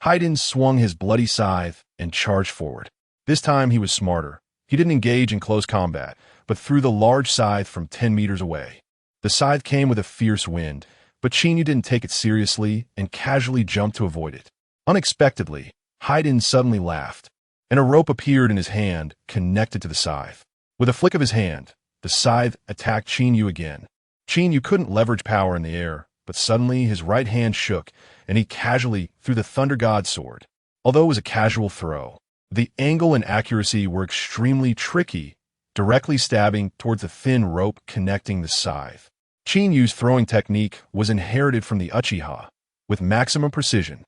Haiden swung his bloody scythe and charged forward. This time he was smarter. He didn't engage in close combat, but threw the large scythe from 10 meters away. The scythe came with a fierce wind, but Chinyu didn't take it seriously and casually jumped to avoid it. Unexpectedly, Haiden suddenly laughed, and a rope appeared in his hand connected to the scythe. With a flick of his hand, the scythe attacked Chinyu again. Chinyu couldn't leverage power in the air, but suddenly his right hand shook, and he casually threw the Thunder God sword. Although it was a casual throw, the angle and accuracy were extremely tricky, directly stabbing towards the thin rope connecting the scythe. Qinyu's throwing technique was inherited from the Uchiha, with maximum precision.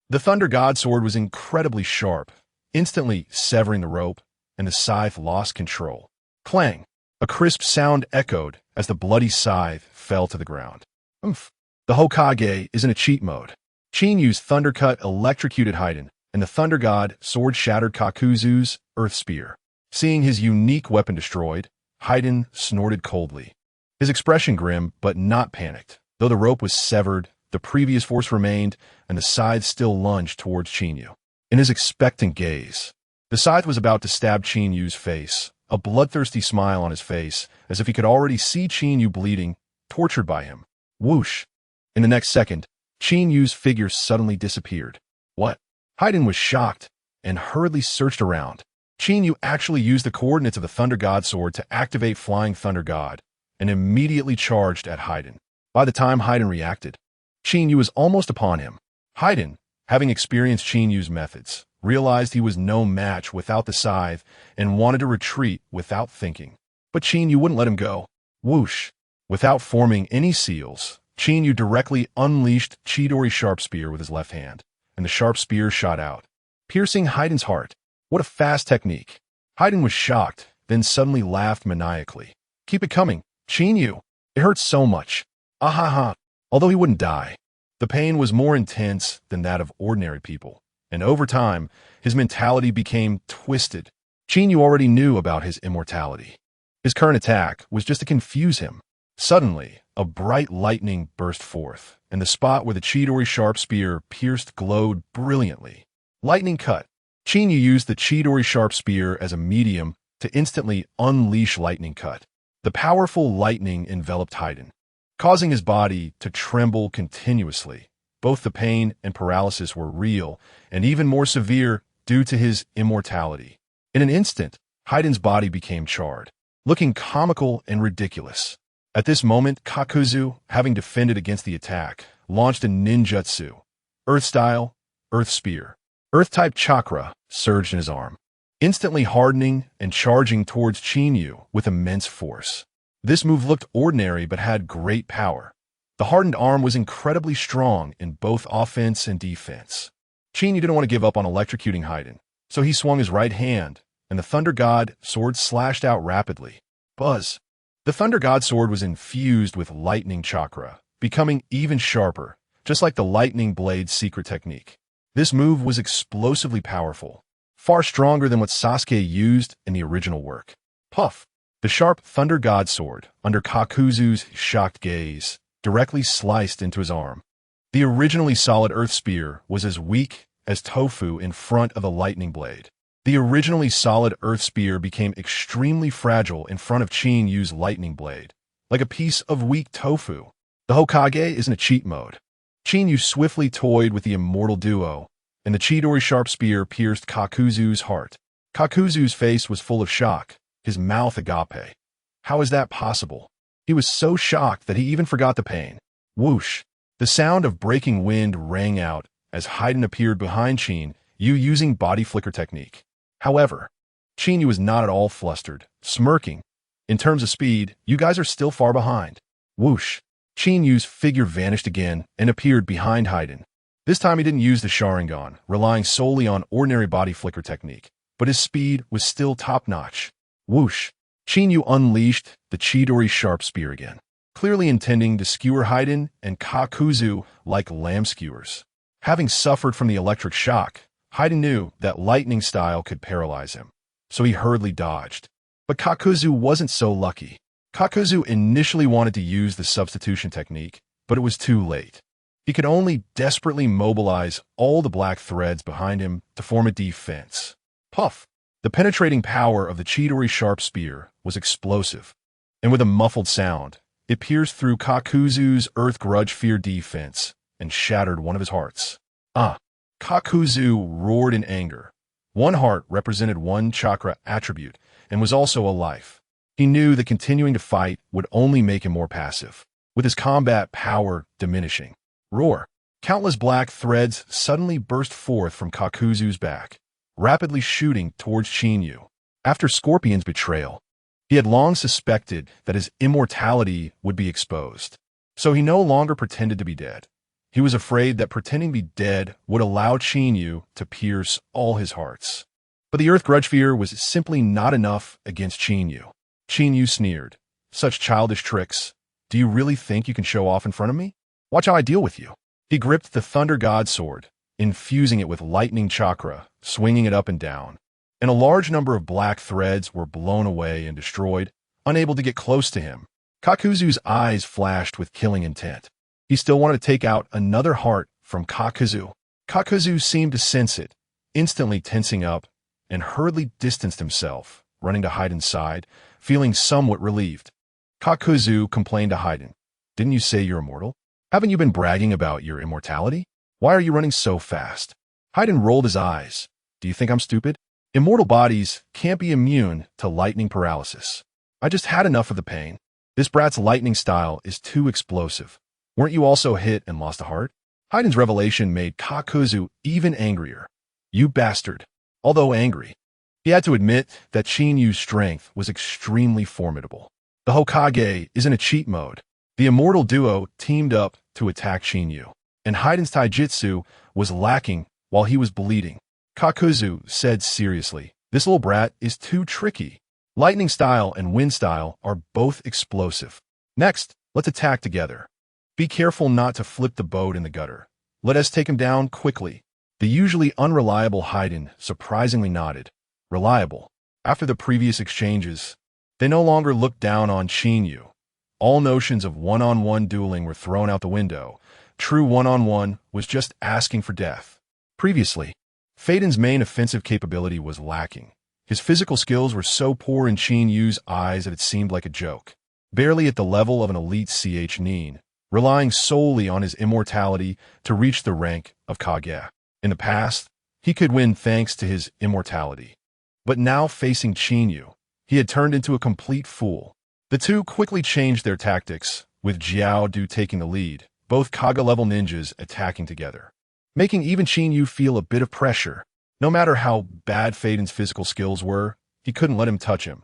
The Thunder God Sword was incredibly sharp, instantly severing the rope, and the scythe lost control. Clang! A crisp sound echoed as the bloody scythe fell to the ground. Oomph! The Hokage is in a cheat mode. Qinyu's Thundercut electrocuted Haiden, and the Thunder God Sword shattered Kakuzu's Earth Spear. Seeing his unique weapon destroyed, Haiden snorted coldly. His expression grim, but not panicked. Though the rope was severed, the previous force remained, and the scythe still lunged towards Chinyu. In his expectant gaze, the scythe was about to stab Chinyu's face, a bloodthirsty smile on his face, as if he could already see Chinyu bleeding, tortured by him. Whoosh! In the next second, Chinyu's figure suddenly disappeared. What? Haiden was shocked and hurriedly searched around. Chinyu actually used the coordinates of the Thunder God Sword to activate Flying Thunder God, and immediately charged at Haiden. By the time Haiden reacted, Chinyu was almost upon him. Haiden, having experienced Chinyu's methods, realized he was no match without the scythe and wanted to retreat without thinking. But Chinyu wouldn't let him go. Whoosh! Without forming any seals, Chinyu directly unleashed Chidori Sharp Spear with his left hand, and the sharp spear shot out, piercing Haiden's heart. What a fast technique! Haiden was shocked, then suddenly laughed maniacally. Keep it coming, Chinyu! It hurts so much. Ahaha! Although he wouldn't die, the pain was more intense than that of ordinary people, and over time, his mentality became twisted. Chinyu already knew about his immortality. His current attack was just to confuse him. Suddenly, a bright lightning burst forth, and the spot where the Chidori Sharp Spear pierced glowed brilliantly. Lightning cut. Chinyu used the Chidori Sharp Spear as a medium to instantly unleash Lightning Cut. The powerful lightning enveloped Haiden, causing his body to tremble continuously. Both the pain and paralysis were real, and even more severe due to his immortality. In an instant, Haiden's body became charred, looking comical and ridiculous. At this moment, Kakuzu, having defended against the attack, launched a ninjutsu. Earth Style, Earth Spear. Earth-type chakra surged in his arm, instantly hardening and charging towards Chinyu with immense force. This move looked ordinary but had great power. The hardened arm was incredibly strong in both offense and defense. Chinyu didn't want to give up on electrocuting Haiden, so he swung his right hand, and the Thunder God Sword slashed out rapidly. Buzz! The Thunder God Sword was infused with lightning chakra, becoming even sharper, just like the lightning blade secret technique. This move was explosively powerful, far stronger than what Sasuke used in the original work. Puff! The sharp Thunder God Sword, under Kakuzu's shocked gaze, directly sliced into his arm. The originally solid Earth Spear was as weak as tofu in front of the lightning blade. The originally solid Earth Spear became extremely fragile in front of Chinyu's lightning blade, like a piece of weak tofu. The Hokage is in a cheat mode. Chinyu swiftly toyed with the Immortal Duo, and the Chidori Sharp Spear pierced Kakuzu's heart. Kakuzu's face was full of shock, his mouth agape. How is that possible? He was so shocked that he even forgot the pain. Whoosh! The sound of breaking wind rang out as Haiden appeared behind Chinyu using body flicker technique. However, Chinyu was not at all flustered, smirking. In terms of speed, you guys are still far behind. Whoosh! Chinyu's figure vanished again and appeared behind Haiden. This time he didn't use the Sharingan, relying solely on ordinary body flicker technique, but his speed was still top-notch. Whoosh! Chinyu unleashed the Chidori Sharp Spear again, clearly intending to skewer Haiden and Kakuzu like lamb skewers. Having suffered from the electric shock, Haiden knew that lightning style could paralyze him, so he hurriedly dodged. But Kakuzu wasn't so lucky. Kakuzu initially wanted to use the substitution technique, but it was too late. He could only desperately mobilize all the black threads behind him to form a defense. Puff! The penetrating power of the Chidori Sharp Spear was explosive, and with a muffled sound, it pierced through Kakuzu's Earth Grudge Fear defense and shattered one of his hearts. Kakuzu roared in anger. One heart represented one chakra attribute and was also a life. He knew that continuing to fight would only make him more passive, with his combat power diminishing. Roar! Countless black threads suddenly burst forth from Kakuzu's back, rapidly shooting towards Chinyu. After Scorpion's betrayal, He had long suspected that his immortality would be exposed, so he no longer pretended to be dead. He was afraid that pretending to be dead would allow Qinyu to pierce all his hearts. But the Earth Grudge Fear was simply not enough against Qinyu. Qinyu sneered. Such childish tricks. Do you really think you can show off in front of me? Watch how I deal with you. He gripped the Thunder God Sword, infusing it with lightning chakra, swinging it up and down. And a large number of black threads were blown away and destroyed, unable to get close to him. Kakuzu's eyes flashed with killing intent. He still wanted to take out another heart from Kakuzu. Kakuzu seemed to sense it, instantly tensing up, and hurriedly distanced himself, running to Haiden's side, feeling somewhat relieved. Kakuzu complained to Haiden, "Didn't you say you're immortal? Haven't you been bragging about your immortality? Why are you running so fast?" Haiden rolled his eyes. "Do you think I'm stupid? Immortal bodies can't be immune to lightning paralysis. I just had enough of the pain. This brat's lightning style is too explosive. Weren't you also hit and lost a heart?" Haiden's revelation made Kakuzu even angrier. "You bastard." Although angry, he had to admit that Qinyu's strength was extremely formidable. The Hokage is in a cheat mode. The immortal duo teamed up to attack Qinyu, and Haiden's taijutsu was lacking while he was bleeding. Kakuzu said seriously, "This little brat is too tricky. Lightning style and wind style are both explosive. Next, let's attack together. Be careful not to flip the boat in the gutter. Let us take him down quickly." The usually unreliable Haiden surprisingly nodded. Reliable. After the previous exchanges, they no longer looked down on Qinyu. All notions of one-on-one dueling were thrown out the window. True one-on-one was just asking for death. Previously, Feiden's main offensive capability was lacking. His physical skills were so poor in Qinyu's eyes that it seemed like a joke. Barely at the level of an elite Nin, relying solely on his immortality to reach the rank of Kage. In the past, he could win thanks to his immortality. But now facing Qinyu, he had turned into a complete fool. The two quickly changed their tactics, with Jiao Du taking the lead, both Kage-level ninjas attacking together, making even Qinyu feel a bit of pressure. No matter how bad Feiden's physical skills were, he couldn't let him touch him.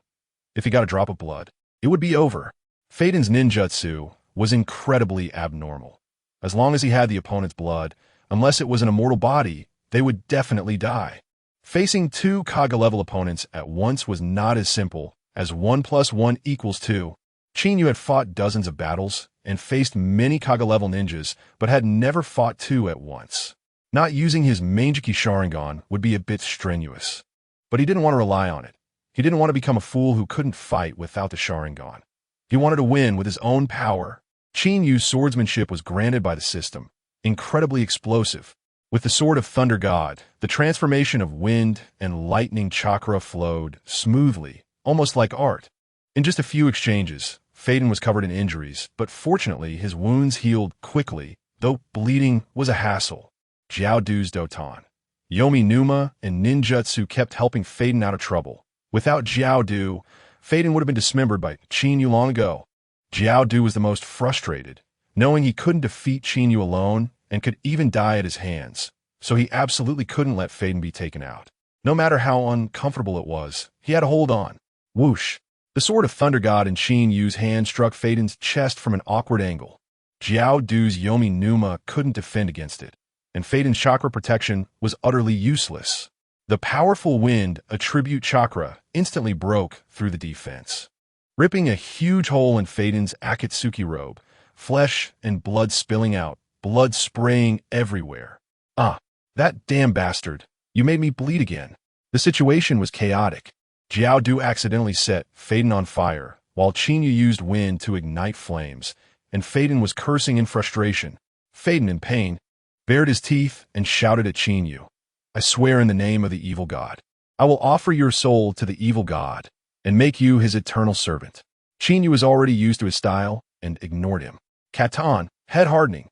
If he got a drop of blood, it would be over. Feiden's ninjutsu was incredibly abnormal. As long as he had the opponent's blood, unless it was an immortal body, they would definitely die. Facing two Kage-level opponents at once was not as simple as 1 + 1 = 2. Qinyu had fought dozens of battles and faced many Kage-level ninjas, but had never fought two at once. Not using his Manjiki Sharingan would be a bit strenuous, but he didn't want to rely on it. He didn't want to become a fool who couldn't fight without the Sharingan. He wanted to win with his own power. Qinyu's swordsmanship was granted by the system, incredibly explosive. With the Sword of Thunder God, the transformation of wind and lightning chakra flowed smoothly, almost like art. In just a few exchanges, Faden was covered in injuries, but fortunately his wounds healed quickly, though bleeding was a hassle. Jiao Du's Doton, Yomi Numa, and Ninjutsu kept helping Faden out of trouble. Without Jiao Du, Faden would have been dismembered by Qinyu long ago. Jiao Du was the most frustrated, knowing he couldn't defeat Qinyu alone and could even die at his hands, so he absolutely couldn't let Faden be taken out. No matter how uncomfortable it was, he had to hold on. Whoosh! The Sword of Thunder God in Qinyu's hand struck Faden's chest from an awkward angle. Jiao Du's Yomi Numa couldn't defend against it, and Faden's chakra protection was utterly useless. The powerful wind attribute chakra instantly broke through the defense, ripping a huge hole in Faden's Akatsuki robe, flesh and blood spilling out, blood spraying everywhere. "Ah, that damn bastard. You made me bleed again." The situation was chaotic. Jiao Du accidentally set Faden on fire, while Qinyu used wind to ignite flames, and Faden was cursing in frustration. Faden, in pain, bared his teeth and shouted at Qinyu, "I swear in the name of the evil god, I will offer your soul to the evil god and make you his eternal servant." Qinyu was already used to his style and ignored him. Katan, head hardening.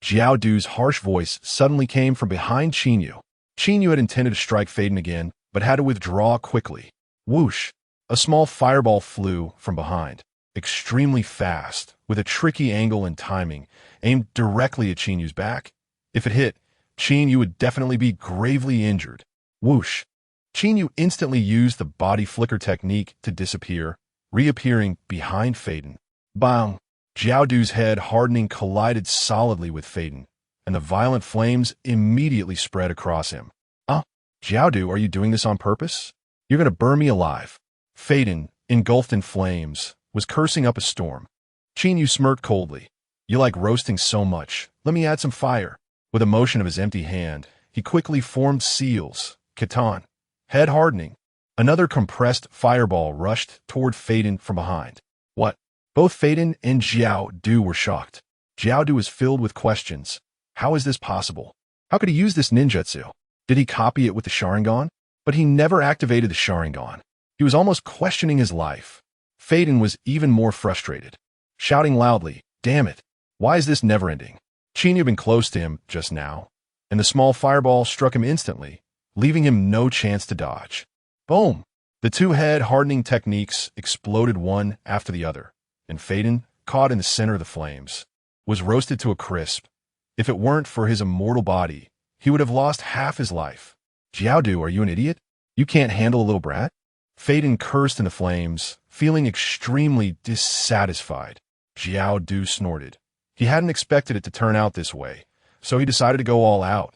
Jiao Du's harsh voice suddenly came from behind Qinyu. Qinyu had intended to strike Faden again, but had to withdraw quickly. Whoosh! A small fireball flew from behind, extremely fast, with a tricky angle and timing, aimed directly at Qinyu's back. If it hit, Qinyu would definitely be gravely injured. Whoosh! Qinyu instantly used the body flicker technique to disappear, reappearing behind Phaeton. Bang! Jiaodu's head, hardening, collided solidly with Phaeton, and the violent flames immediately spread across him. Jiaodu, are you doing this on purpose? You're gonna burn me alive. Phaeton, engulfed in flames, was cursing up a storm. Qinyu smirked coldly. You like roasting so much. Let me add some fire. With a motion of his empty hand, he quickly formed seals. Katan. Head hardening. Another compressed fireball rushed toward Phaeton from behind. What? Both Phaeton and Jiaodu were shocked. Jiaodu was filled with questions. How is this possible? How could he use this ninjutsu? Did he copy it with the Sharingan? But he never activated the Sharingan. He was almost questioning his life. Phaeton was even more frustrated, shouting loudly, "Damn it! Why is this never-ending?" Qinyu had been close to him just now, and the small fireball struck him instantly, leaving him no chance to dodge. Boom! The two head hardening techniques exploded one after the other, and Phaeton, caught in the center of the flames, was roasted to a crisp. If it weren't for his immortal body, he would have lost half his life. Jiaodu, are you an idiot? You can't handle a little brat? Phaeton cursed in the flames, feeling extremely dissatisfied. Jiaodu snorted. He hadn't expected it to turn out this way, so he decided to go all out.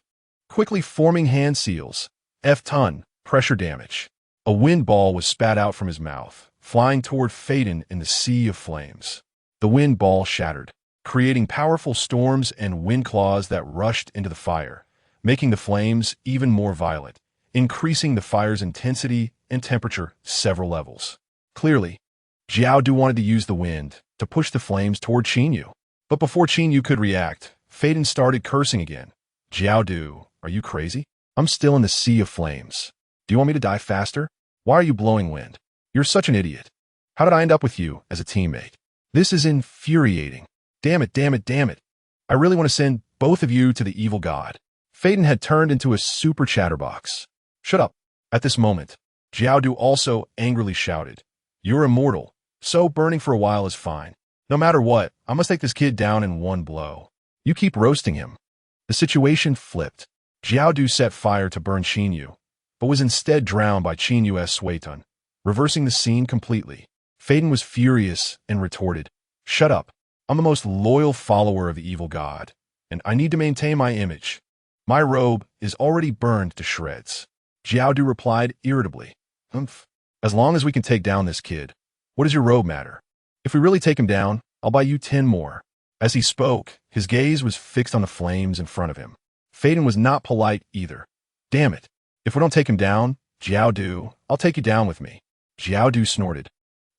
Quickly forming hand seals, F-ton, pressure damage. A wind ball was spat out from his mouth, flying toward Phaeton in the sea of flames. The wind ball shattered, creating powerful storms and wind claws that rushed into the fire, making the flames even more violent, increasing the fire's intensity and temperature several levels. Clearly, Jiaodu wanted to use the wind to push the flames toward Qinyu. But before Qinyu could react, Phaeton started cursing again. Jiaodu, are you crazy? I'm still in the sea of flames. Do you want me to die faster? Why are you blowing wind? You're such an idiot. How did I end up with you as a teammate? This is infuriating. Damn it, damn it, damn it. I really want to send both of you to the evil god. Phaeton had turned into a super chatterbox. Shut up. At this moment, Jiaodu also angrily shouted, You're immortal, so burning for a while is fine. No matter what, I must take this kid down in one blow. You keep roasting him. The situation flipped. Jiaodu set fire to burn Qinyu, but was instead drowned by Qinyu'sSign-In, reversing the scene completely. Phaeton was furious and retorted, Shut up. I'm the most loyal follower of the evil god, and I need to maintain my image. My robe is already burned to shreds. Jiaodu replied irritably, Humph. As long as we can take down this kid, what does your robe matter? If we really take him down, I'll buy you 10 more. As he spoke, his gaze was fixed on the flames in front of him. Phaeton was not polite either. Damn it. If we don't take him down, Jiaodu, I'll take you down with me. Jiaodu snorted.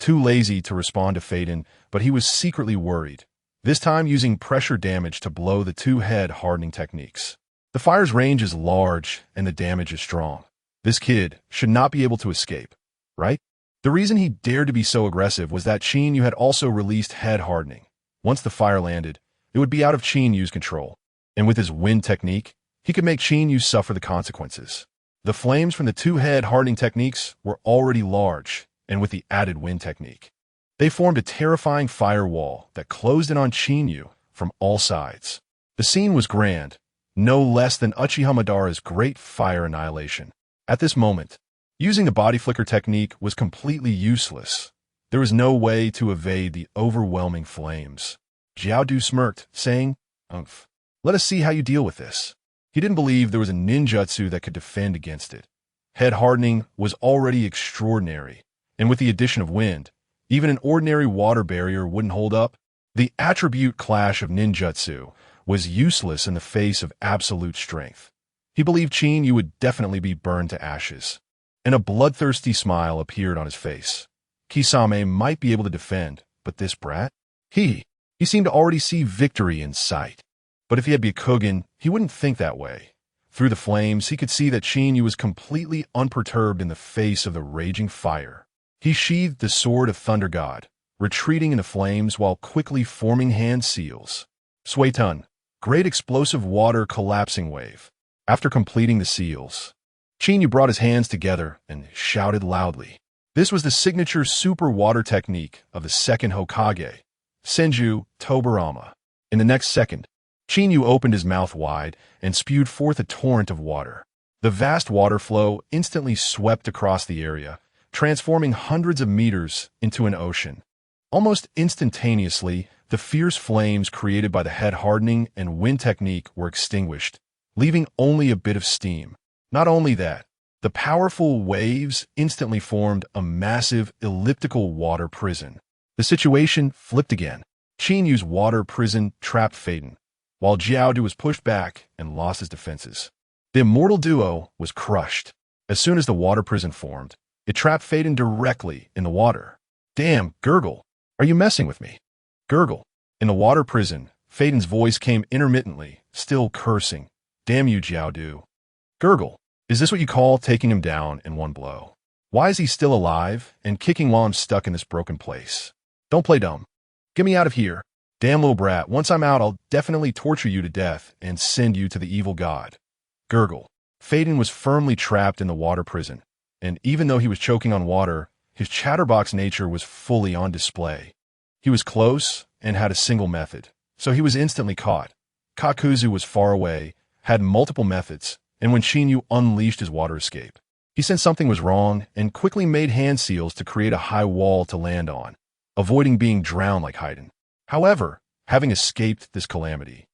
Too lazy to respond to Phaeton, but he was secretly worried, this time using pressure damage to blow the two head hardening techniques. The fire's range is large and the damage is strong. This kid should not be able to escape, right? The reason he dared to be so aggressive was that Qinyu had also released head hardening. Once the fire landed, it would be out of Qinyu's control, and with his wind technique, he could make Qinyu suffer the consequences. The flames from the two head hardening techniques were already large, and with the added wind technique, they formed a terrifying firewall that closed in on Qinyu from all sides. The scene was grand, no less than Uchiha Madara's great fire annihilation. At this moment, using the body flicker technique was completely useless. There was no way to evade the overwhelming flames. Jiaodu smirked, saying, Umph. Let us see how you deal with this. He didn't believe there was a ninjutsu that could defend against it. Head hardening was already extraordinary, and with the addition of wind, even an ordinary water barrier wouldn't hold up. The attribute clash of ninjutsu was useless in the face of absolute strength. He believed Qinyu would definitely be burned to ashes, and a bloodthirsty smile appeared on his face. Kisame might be able to defend, but this brat? He seemed to already see victory in sight. But if he had Byakugan, he wouldn't think that way. Through the flames, he could see that Qinyu was completely unperturbed in the face of the raging fire. He sheathed the sword of Thunder God, retreating in the flames while quickly forming hand seals. Suetun, great explosive water collapsing wave. After completing the seals, Qinyu brought his hands together and shouted loudly. This was the signature super water technique of the second Hokage, Senju Tobarama. In the next second, Qinyu opened his mouth wide and spewed forth a torrent of water. The vast water flow instantly swept across the area, transforming hundreds of meters into an ocean. Almost instantaneously, the fierce flames created by the head hardening and wind technique were extinguished, leaving only a bit of steam. Not only that, the powerful waves instantly formed a massive elliptical water prison. The situation flipped again. Qinyu's water prison trapped Phaeton, while Jiaodu was pushed back and lost his defenses. The immortal duo was crushed. As soon as the water prison formed, it trapped Phaeton directly in the water. Damn, Gurgle, are you messing with me? Gurgle. In the water prison, Phaeton's voice came intermittently, still cursing. Damn you, Jiaodu. Gurgle, is this what you call taking him down in one blow? Why is he still alive and kicking while I'm stuck in this broken place? Don't play dumb. Get me out of here. Damn little brat, once I'm out, I'll definitely torture you to death and send you to the evil god. Gurgle. Phaeton was firmly trapped in the water prison, and even though he was choking on water, his chatterbox nature was fully on display. He was close and had a single method, so he was instantly caught. Kakuzu was far away, had multiple methods, and when Qinyu unleashed his water escape, he sensed something was wrong and quickly made hand seals to create a high wall to land on, avoiding being drowned like Haydn. However, having escaped this calamity,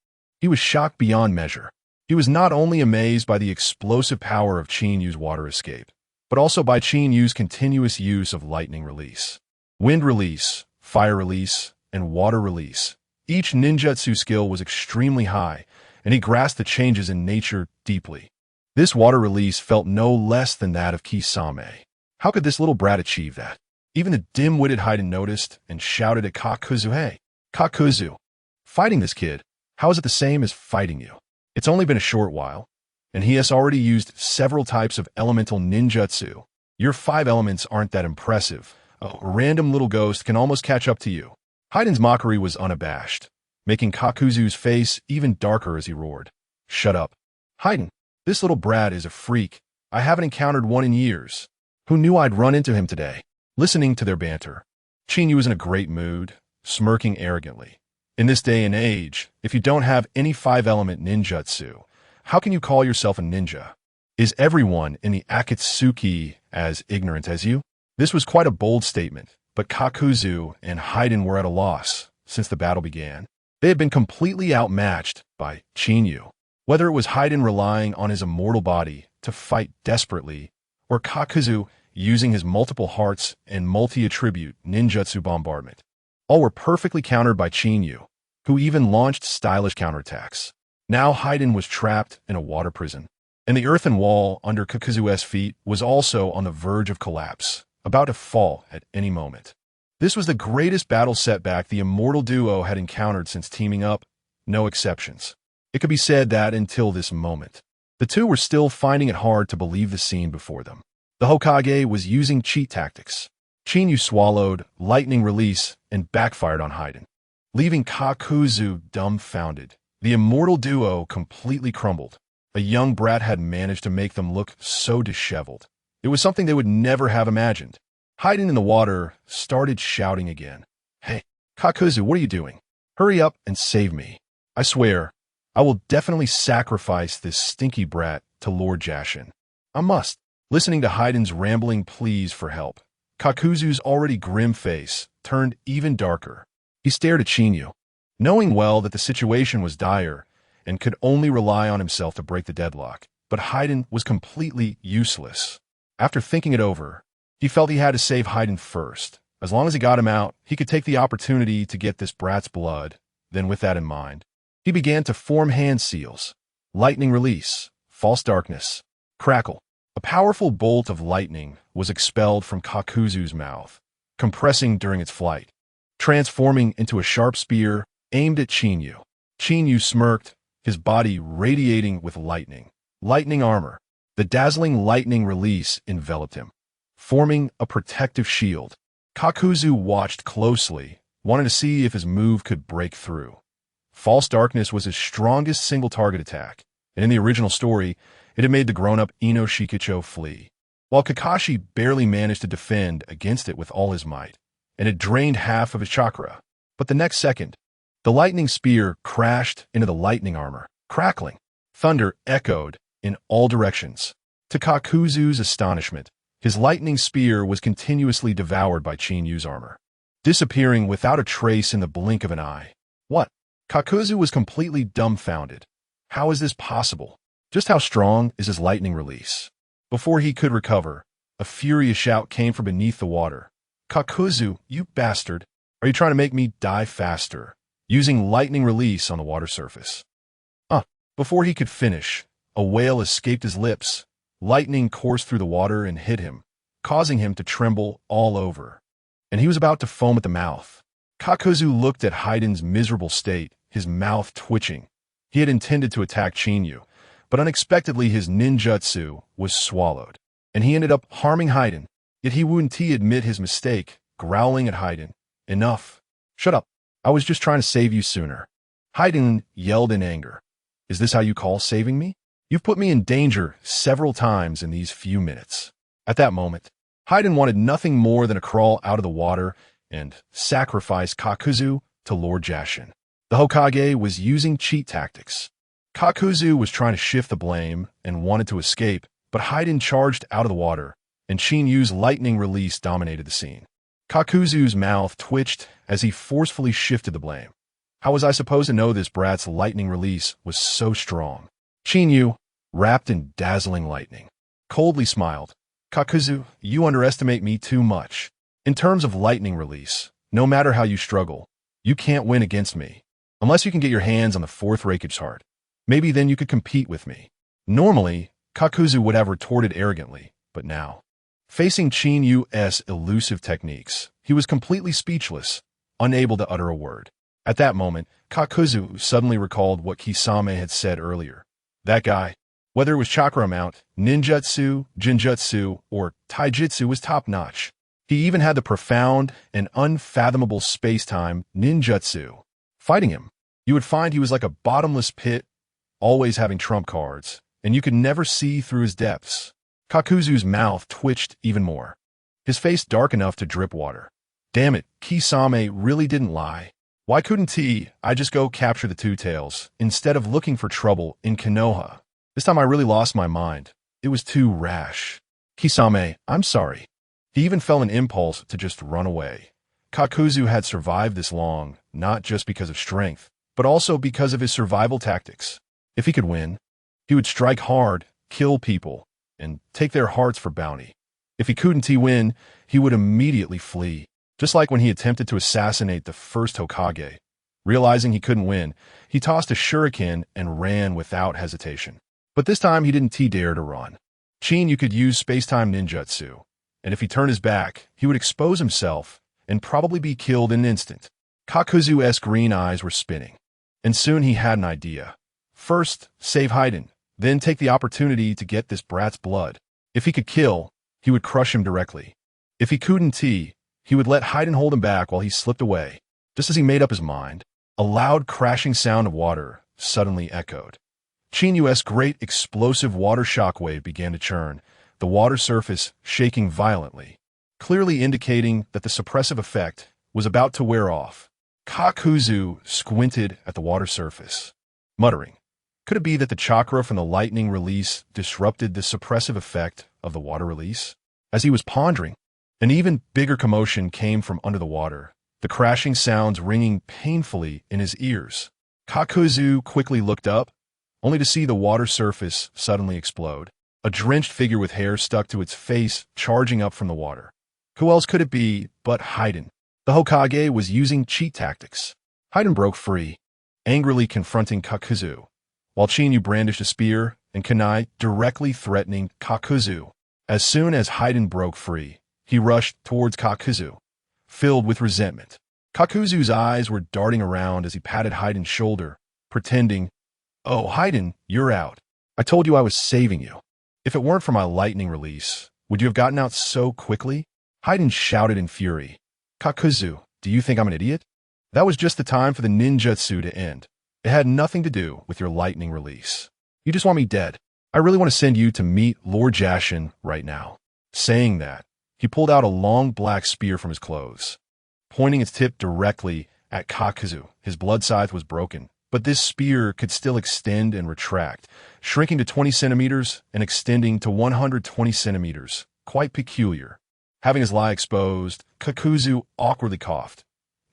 he was shocked beyond measure. He was not only amazed by the explosive power of Qinyu's water escape, but also by Qinyu's continuous use of lightning release, wind release, fire release, and water release. Each ninjutsu skill was extremely high, and he grasped the changes in nature deeply. This water release felt no less than that of Kisame. How could this little brat achieve that? Even the dim-witted Haydn noticed and shouted at Kakuzu, "Hey, Kakuzu, fighting this kid, how is it the same as fighting you? It's only been a short while, and he has already used several types of elemental ninjutsu. Your 5 elements aren't that impressive. A random little ghost can almost catch up to you." Haydn's mockery was unabashed, making Kakuzu's face even darker as he roared. "Shut up. Haydn, this little brat is a freak. I haven't encountered one in years. Who knew I'd run into him today?" Listening to their banter, Qinyu was in a great mood, smirking arrogantly. In this day and age, if you don't have any 5-element ninjutsu, how can you call yourself a ninja? Is everyone in the Akatsuki as ignorant as you? This was quite a bold statement, but Kakuzu and Haydn were at a loss since the battle began. They had been completely outmatched by Qinyu. Whether it was Haydn relying on his immortal body to fight desperately, or Kakuzu using his multiple hearts and multi-attribute ninjutsu bombardment, all were perfectly countered by Qinyu, who even launched stylish counterattacks. Now Haydn was trapped in a water prison, and the earthen wall under Kakuzu's feet was also on the verge of collapse, about to fall at any moment. This was the greatest battle setback the immortal duo had encountered since teaming up, no exceptions. It could be said that until this moment, the two were still finding it hard to believe the scene before them. The Hokage was using cheat tactics. Qinyu swallowed lightning release and backfired on Haydn, leaving Kakuzu dumbfounded. The immortal duo completely crumbled. A young brat had managed to make them look so disheveled. It was something they would never have imagined. Haydn in the water started shouting again. "Hey, Kakuzu, what are you doing? Hurry up and save me. I swear, I will definitely sacrifice this stinky brat to Lord Jashin. I must." Listening to Haydn's rambling pleas for help, Kakuzu's already grim face turned even darker. He stared at Qinyu, knowing well that the situation was dire and could only rely on himself to break the deadlock, but Haydn was completely useless. After thinking it over, he felt he had to save Haydn first. As long as he got him out, he could take the opportunity to get this brat's blood. Then with that in mind, he began to form hand seals, lightning release, false darkness, crackle. A powerful bolt of lightning was expelled from Kakuzu's mouth, compressing during its flight, transforming into a sharp spear aimed at Qinyu. Qinyu smirked, his body radiating with lightning. Lightning armor. The dazzling lightning release enveloped him, forming a protective shield. Kakuzu watched closely, wanting to see if his move could break through. False darkness was his strongest single-target attack, and in the original story, it had made the grown-up Ino Shikicho flee, while Kakashi barely managed to defend against it with all his might, and it drained half of his chakra. But the next second, the lightning spear crashed into the lightning armor, crackling. Thunder echoed in all directions. To Kakuzu's astonishment, His lightning spear was continuously devoured by Qinyu's armor, disappearing without a trace in the blink of an eye. What? Kakuzu was completely dumbfounded. How is this possible? Just how strong is his lightning release? Before he could recover, a furious shout came from beneath the water. Kakuzu, you bastard! Are you trying to make me die faster? Using lightning release on the water surface. Before he could finish, a wail escaped his lips. Lightning coursed through the water and hit him, causing him to tremble all over. And he was about to foam at the mouth. Kakuzu looked at Haiden's miserable state, his mouth twitching. He had intended to attack Chinyu, but unexpectedly his ninjutsu was swallowed, and he ended up harming Haiden. Yet he wouldn't admit his mistake, growling at Haiden. Enough. Shut up. I was just trying to save you sooner. Haiden yelled in anger. Is this how you call saving me? You've put me in danger several times in these few minutes. At that moment, Haiden wanted nothing more than to crawl out of the water and sacrifice Kakuzu to Lord Jashin. The Hokage was using cheat tactics. Kakuzu was trying to shift the blame and wanted to escape, but Haiden charged out of the water, and Qinyu's lightning release dominated the scene. Kakuzu's mouth twitched as he forcefully shifted the blame. How was I supposed to know this brat's lightning release was so strong? Chinyu, wrapped in dazzling lightning, coldly smiled. Kakuzu, you underestimate me too much. In terms of lightning release, no matter how you struggle, you can't win against me. Unless you can get your hands on the fourth Raikage heart. Maybe then you could compete with me. Normally, Kakuzu would have retorted arrogantly, but now, facing Qinyu's elusive techniques, he was completely speechless, unable to utter a word. At that moment, Kakuzu suddenly recalled what Kisame had said earlier. That guy, whether it was chakra amount, ninjutsu, jinjutsu, or taijutsu, was top-notch. He even had the profound and unfathomable space-time ninjutsu. Fighting him, you would find he was like a bottomless pit, always having trump cards, and you could never see through his depths. Kakuzu's mouth twitched even more, his face dark enough to drip water. Damn it, Kisame really didn't lie. Why couldn't I just go capture the Two Tails, instead of looking for trouble in Konoha? This time I really lost my mind. It was too rash. Kisame, I'm sorry. He even felt an impulse to just run away. Kakuzu had survived this long, not just because of strength, but also because of his survival tactics. If he could win, he would strike hard, kill people, and take their hearts for bounty. If he couldn't win, he would immediately flee. Just like when he attempted to assassinate the first Hokage. Realizing he couldn't win, he tossed a shuriken and ran without hesitation. But this time he didn't dare to run. Chinyu could use space-time ninjutsu, and if he turned his back, he would expose himself and probably be killed in an instant. Kakuzu's green eyes were spinning, and soon he had an idea. First, save Haiden, then take the opportunity to get this brat's blood. If he could kill, he would crush him directly. If he couldn't, he would let Haiden hold him back while he slipped away. Just as he made up his mind, a loud crashing sound of water suddenly echoed. Qinyu's great explosive water shockwave began to churn, the water surface shaking violently, clearly indicating that the suppressive effect was about to wear off. Kakuzu squinted at the water surface, muttering, could it be that the chakra from the lightning release disrupted the suppressive effect of the water release? As he was pondering, an even bigger commotion came from under the water, the crashing sounds ringing painfully in his ears. Kakuzu quickly looked up, only to see the water surface suddenly explode, a drenched figure with hair stuck to its face charging up from the water. Who else could it be but Haiden? The Hokage was using cheat tactics. Haiden broke free, angrily confronting Kakuzu, while Chinyu brandished a spear and kunai directly threatening Kakuzu. As soon as Haiden broke free, he rushed towards Kakuzu, filled with resentment. Kakuzu's eyes were darting around as he patted Haiden's shoulder, pretending, "Oh, Haiden, you're out. I told you I was saving you. If it weren't for my lightning release, would you have gotten out so quickly?" Haiden shouted in fury. "Kakuzu, do you think I'm an idiot? That was just the time for the ninjutsu to end. It had nothing to do with your lightning release. You just want me dead. I really want to send you to meet Lord Jashin right now." Saying that, he pulled out a long black spear from his clothes, pointing its tip directly at Kakuzu. His blood scythe was broken, but this spear could still extend and retract, shrinking to 20 centimeters and extending to 120 centimeters, quite peculiar. Having his lie exposed, Kakuzu awkwardly coughed.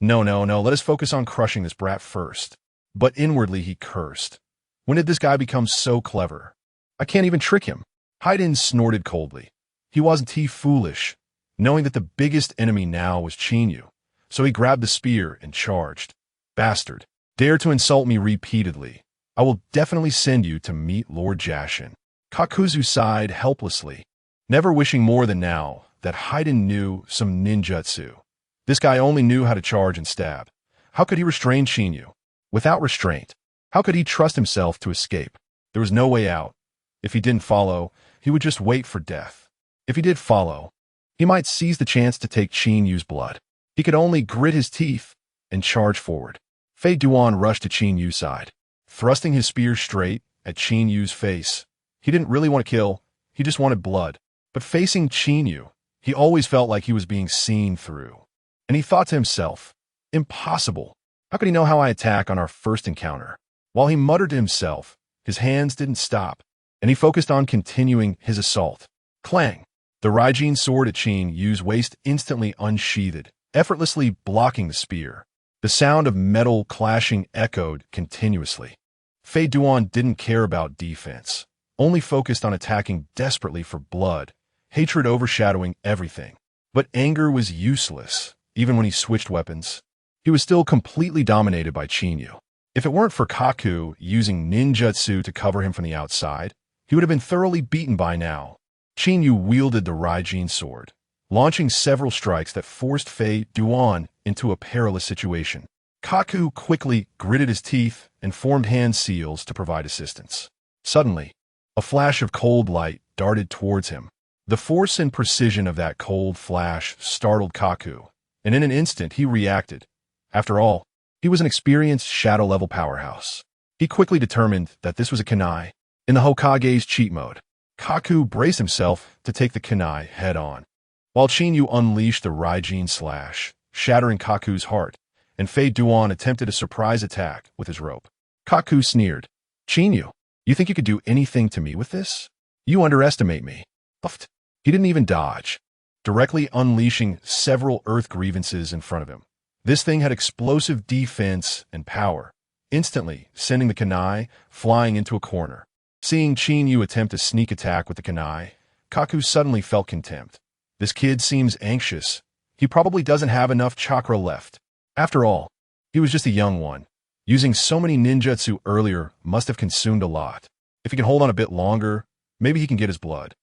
No, let us focus on crushing this brat first. But inwardly he cursed. When did this guy become so clever? I can't even trick him. Haiden snorted coldly. He wasn't foolish, knowing that the biggest enemy now was Chinyu. So he grabbed the spear and charged. Bastard, dare to insult me repeatedly. I will definitely send you to meet Lord Jashin. Kakuzu sighed helplessly, never wishing more than now that Haiden knew some ninjutsu. This guy only knew how to charge and stab. How could he restrain Chinyu? Without restraint, how could he trust himself to escape? There was no way out. If he didn't follow, he would just wait for death. If he did follow, he might seize the chance to take Chinyu's blood. He could only grit his teeth and charge forward. Fei Duan rushed to Chinyu's side, thrusting his spear straight at Chinyu's face. He didn't really want to kill, he just wanted blood. But facing Chinyu, he always felt like he was being seen through. And he thought to himself, impossible. How could he know how I attack on our first encounter? While he muttered to himself, his hands didn't stop, and he focused on continuing his assault. Clang! The Raijin sword at Chinyu's waist instantly unsheathed, effortlessly blocking the spear. The sound of metal clashing echoed continuously. Fei Duan didn't care about defense, only focused on attacking desperately for blood, hatred overshadowing everything. But anger was useless, even when he switched weapons. He was still completely dominated by Chinyu. If it weren't for Kaku using ninjutsu to cover him from the outside, he would have been thoroughly beaten by now. Chinyu wielded the Raijin sword, launching several strikes that forced Fei Duan into a perilous situation. Kaku quickly gritted his teeth and formed hand seals to provide assistance. Suddenly, a flash of cold light darted towards him. The force and precision of that cold flash startled Kaku, and in an instant he reacted. After all, he was an experienced shadow-level powerhouse. He quickly determined that this was a kunai. In the Hokage's cheat mode, Kaku braced himself to take the kunai head-on, while Chinyu unleashed the Raijin slash, shattering Kaku's heart, and Fei Duan attempted a surprise attack with his rope. Kaku sneered. Chinyu, you think you could do anything to me with this? You underestimate me. Puffed. He didn't even dodge, directly unleashing several earth grievances in front of him. This thing had explosive defense and power, instantly sending the kunai flying into a corner. Seeing Chinyu attempt a sneak attack with the kunai, Kaku suddenly felt contempt. This kid seems anxious. He probably doesn't have enough chakra left. After all, he was just a young one. Using so many ninjutsu earlier must have consumed a lot. If he can hold on a bit longer, maybe he can get his blood.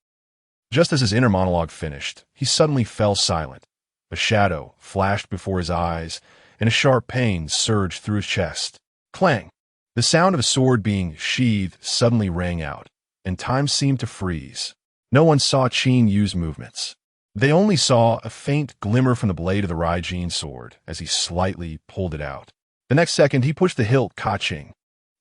Just as his inner monologue finished, he suddenly fell silent. A shadow flashed before his eyes, and a sharp pain surged through his chest. Clang! The sound of a sword being sheathed suddenly rang out, and time seemed to freeze. No one saw Chinyu's movements. They only saw a faint glimmer from the blade of the Raijin sword as he slightly pulled it out. The next second, he pushed the hilt ka-ching.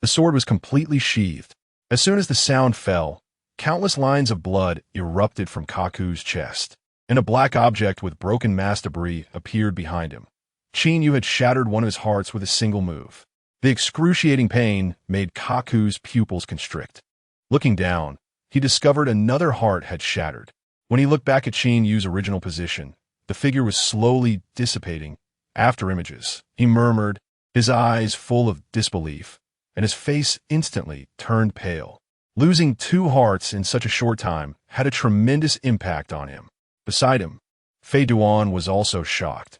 The sword was completely sheathed. As soon as the sound fell, countless lines of blood erupted from Kaku's chest, and a black object with broken mass debris appeared behind him. Chinyu had shattered one of his hearts with a single move. The excruciating pain made Kaku's pupils constrict. Looking down, he discovered another heart had shattered. When he looked back at Chinyu's original position, the figure was slowly dissipating. After images, he murmured, his eyes full of disbelief, and his face instantly turned pale. Losing 2 hearts in such a short time had a tremendous impact on him. Beside him, Fei Duan was also shocked.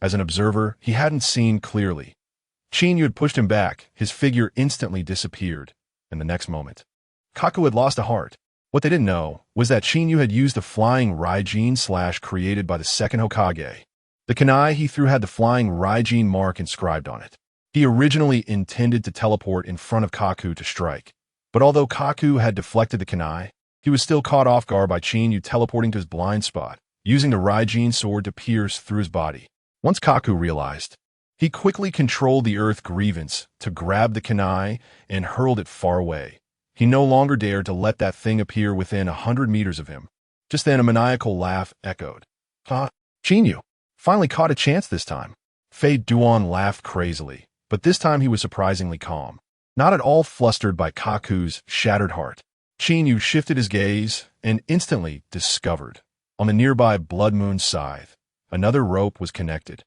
As an observer, he hadn't seen clearly. Chinyu had pushed him back, his figure instantly disappeared, and the next moment, Kaku had lost a heart. What they didn't know was that Chinyu had used the flying Raijin slash created by the second Hokage. The kunai he threw had the flying Raijin mark inscribed on it. He originally intended to teleport in front of Kaku to strike, but although Kaku had deflected the kunai, he was still caught off guard by Chinyu teleporting to his blind spot, using the Raijin sword to pierce through his body. Once Kaku realized, he quickly controlled the earth grievance to grab the kunai and hurled it far away. He no longer dared to let that thing appear within 100 meters of him. Just then a maniacal laugh echoed. Huh? Chinyu finally caught a chance this time. Fei Duan laughed crazily, but this time he was surprisingly calm, not at all flustered by Kaku's shattered heart. Chinyu shifted his gaze and instantly discovered On the nearby Blood Moon scythe, another rope was connected,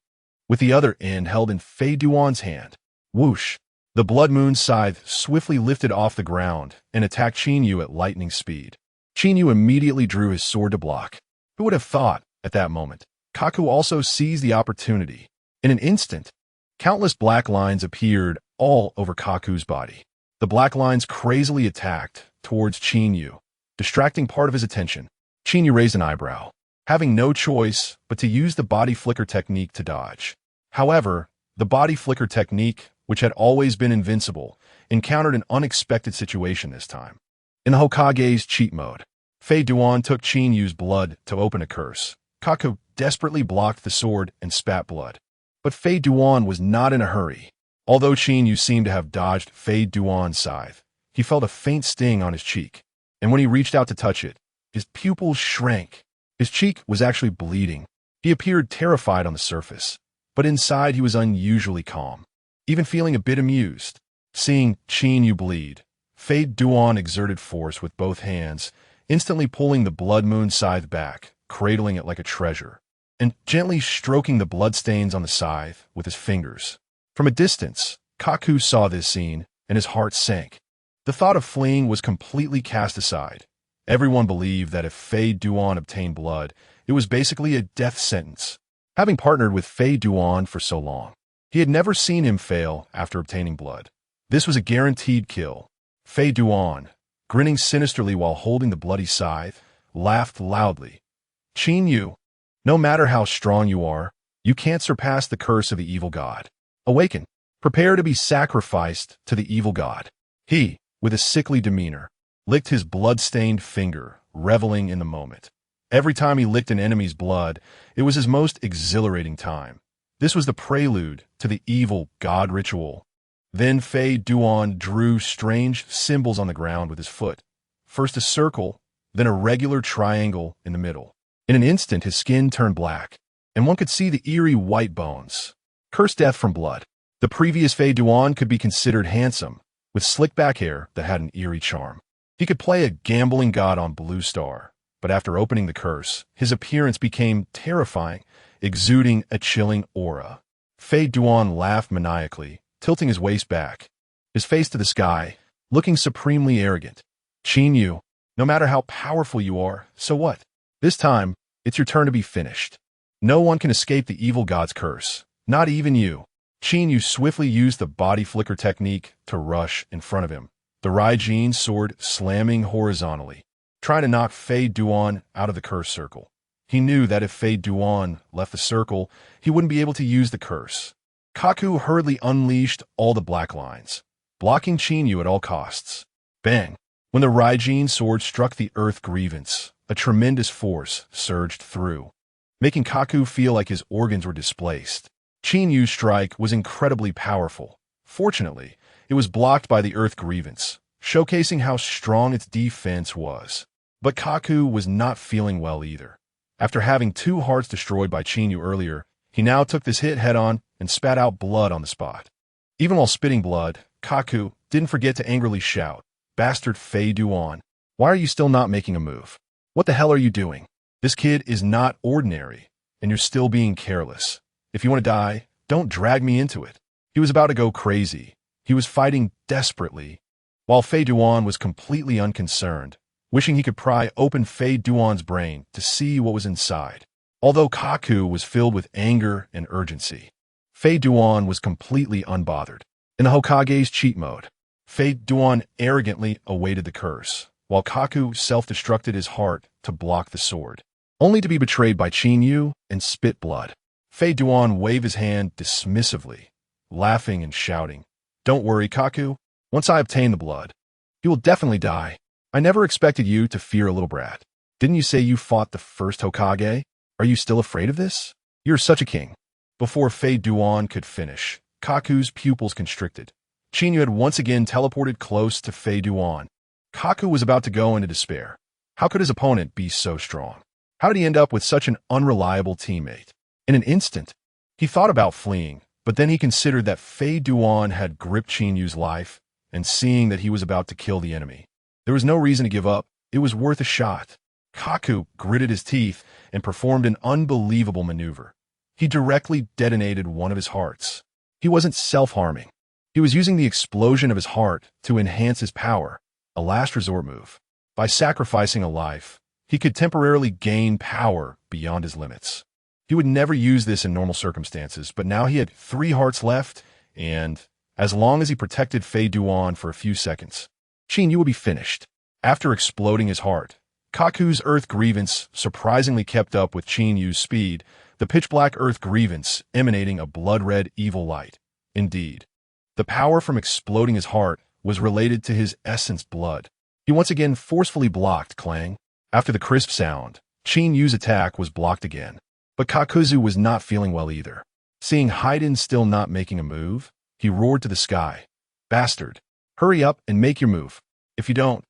with the other end held in Fei Duan's hand. Whoosh! The Blood Moon scythe swiftly lifted off the ground and attacked Qinyu at lightning speed. Qinyu immediately drew his sword to block. Who would have thought, at that moment, Kaku also seized the opportunity. In an instant, countless black lines appeared all over Kaku's body. The black lines crazily attacked towards Qinyu, distracting part of his attention. Qinyu raised an eyebrow, having no choice but to use the body flicker technique to dodge. However, the body flicker technique, which had always been invincible, encountered an unexpected situation this time. In the Hokage's cheat mode, Fei Duan took Qinyu's blood to open a curse. Kaku desperately blocked the sword and spat blood. But Fei Duan was not in a hurry. Although Qinyu seemed to have dodged Fei Duan's scythe, he felt a faint sting on his cheek, and when he reached out to touch it, his pupils shrank. His cheek was actually bleeding. He appeared terrified on the surface, but inside he was unusually calm, even feeling a bit amused. Seeing Qinyu bleed, Fei Duan exerted force with both hands, instantly pulling the Blood Moon scythe back, cradling it like a treasure, and gently stroking the bloodstains on the scythe with his fingers. From a distance, Kaku saw this scene, and his heart sank. The thought of fleeing was completely cast aside. Everyone believed that if Fei Duan obtained blood, it was basically a death sentence. Having partnered with Fei Duan for so long, he had never seen him fail after obtaining blood. This was a guaranteed kill. Fei Duan, grinning sinisterly while holding the bloody scythe, laughed loudly. Qinyu, no matter how strong you are, you can't surpass the curse of the evil god. Awaken. Prepare to be sacrificed to the evil god. He, with a sickly demeanor, licked his blood-stained finger, reveling in the moment. Every time he licked an enemy's blood, it was his most exhilarating time. This was the prelude to the evil god ritual. Then Fei Duan drew strange symbols on the ground with his foot. First a circle, then a regular triangle in the middle. In an instant, his skin turned black, and one could see the eerie white bones. Cursed death from blood. The previous Fei Duan could be considered handsome, with slick back hair that had an eerie charm. He could play a gambling god on Blue Star, but after opening the curse, his appearance became terrifying, exuding a chilling aura. Fei Duan laughed maniacally, tilting his waist back, his face to the sky, looking supremely arrogant. Qinyu, no matter how powerful you are, so what? This time, it's your turn to be finished. No one can escape the evil god's curse, not even you. Qinyu swiftly used the body flicker technique to rush in front of him, the Raijin sword slamming horizontally, trying to knock Fei Duan out of the curse circle. He knew that if Fei Duan left the circle, he wouldn't be able to use the curse. Kaku hurriedly unleashed all the black lines, blocking Qinyu at all costs. Bang! When the Raijin sword struck the earth grievance, a tremendous force surged through, making Kaku feel like his organs were displaced. Qinyu's strike was incredibly powerful. Fortunately, it was blocked by the earth grievance, showcasing how strong its defense was. But Kaku was not feeling well either. After having 2 hearts destroyed by Qinyu earlier, he now took this hit head-on and spat out blood on the spot. Even while spitting blood, Kaku didn't forget to angrily shout, "Bastard Fei Duan, why are you still not making a move? What the hell are you doing? This kid is not ordinary, and you're still being careless. If you want to die, don't drag me into it." He was about to go crazy. He was fighting desperately, while Fei Duan was completely unconcerned, wishing he could pry open Fei Duan's brain to see what was inside. Although Kaku was filled with anger and urgency, Fei Duan was completely unbothered. In the Hokage's cheat mode, Fei Duan arrogantly awaited the curse, while Kaku self-destructed his heart to block the sword, only to be betrayed by Qinyu and spit blood. Fei Duan waved his hand dismissively, laughing and shouting, "Don't worry, Kaku. Once I obtain the blood, you will definitely die. I never expected you to fear a little brat. Didn't you say you fought the first Hokage? Are you still afraid of this? You're such a king." Before Fei Duan could finish, Kaku's pupils constricted. Qinyu had once again teleported close to Fei Duan. Kaku was about to go into despair. How could his opponent be so strong? How did he end up with such an unreliable teammate? In an instant, he thought about fleeing, but then he considered that Fei Duan had gripped Qinyu's life, and seeing that he was about to kill the enemy, there was no reason to give up. It was worth a shot. Kaku gritted his teeth and performed an unbelievable maneuver. He directly detonated one of his hearts. He wasn't self-harming. He was using the explosion of his heart to enhance his power, a last resort move. By sacrificing a life, he could temporarily gain power beyond his limits. He would never use this in normal circumstances, but now he had 3 hearts left, and as long as he protected Fei Duan for a few seconds, Qinyu would be finished. After exploding his heart, Kaku's Earth Grievance surprisingly kept up with Qinyu's speed, the pitch-black Earth Grievance emanating a blood-red evil light. Indeed, the power from exploding his heart was related to his essence blood. He once again forcefully blocked Clang. After the crisp sound, Qinyu's attack was blocked again. But Kakuzu was not feeling well either. Seeing Haiden still not making a move, he roared to the sky. "Bastard, hurry up and make your move. If you don't,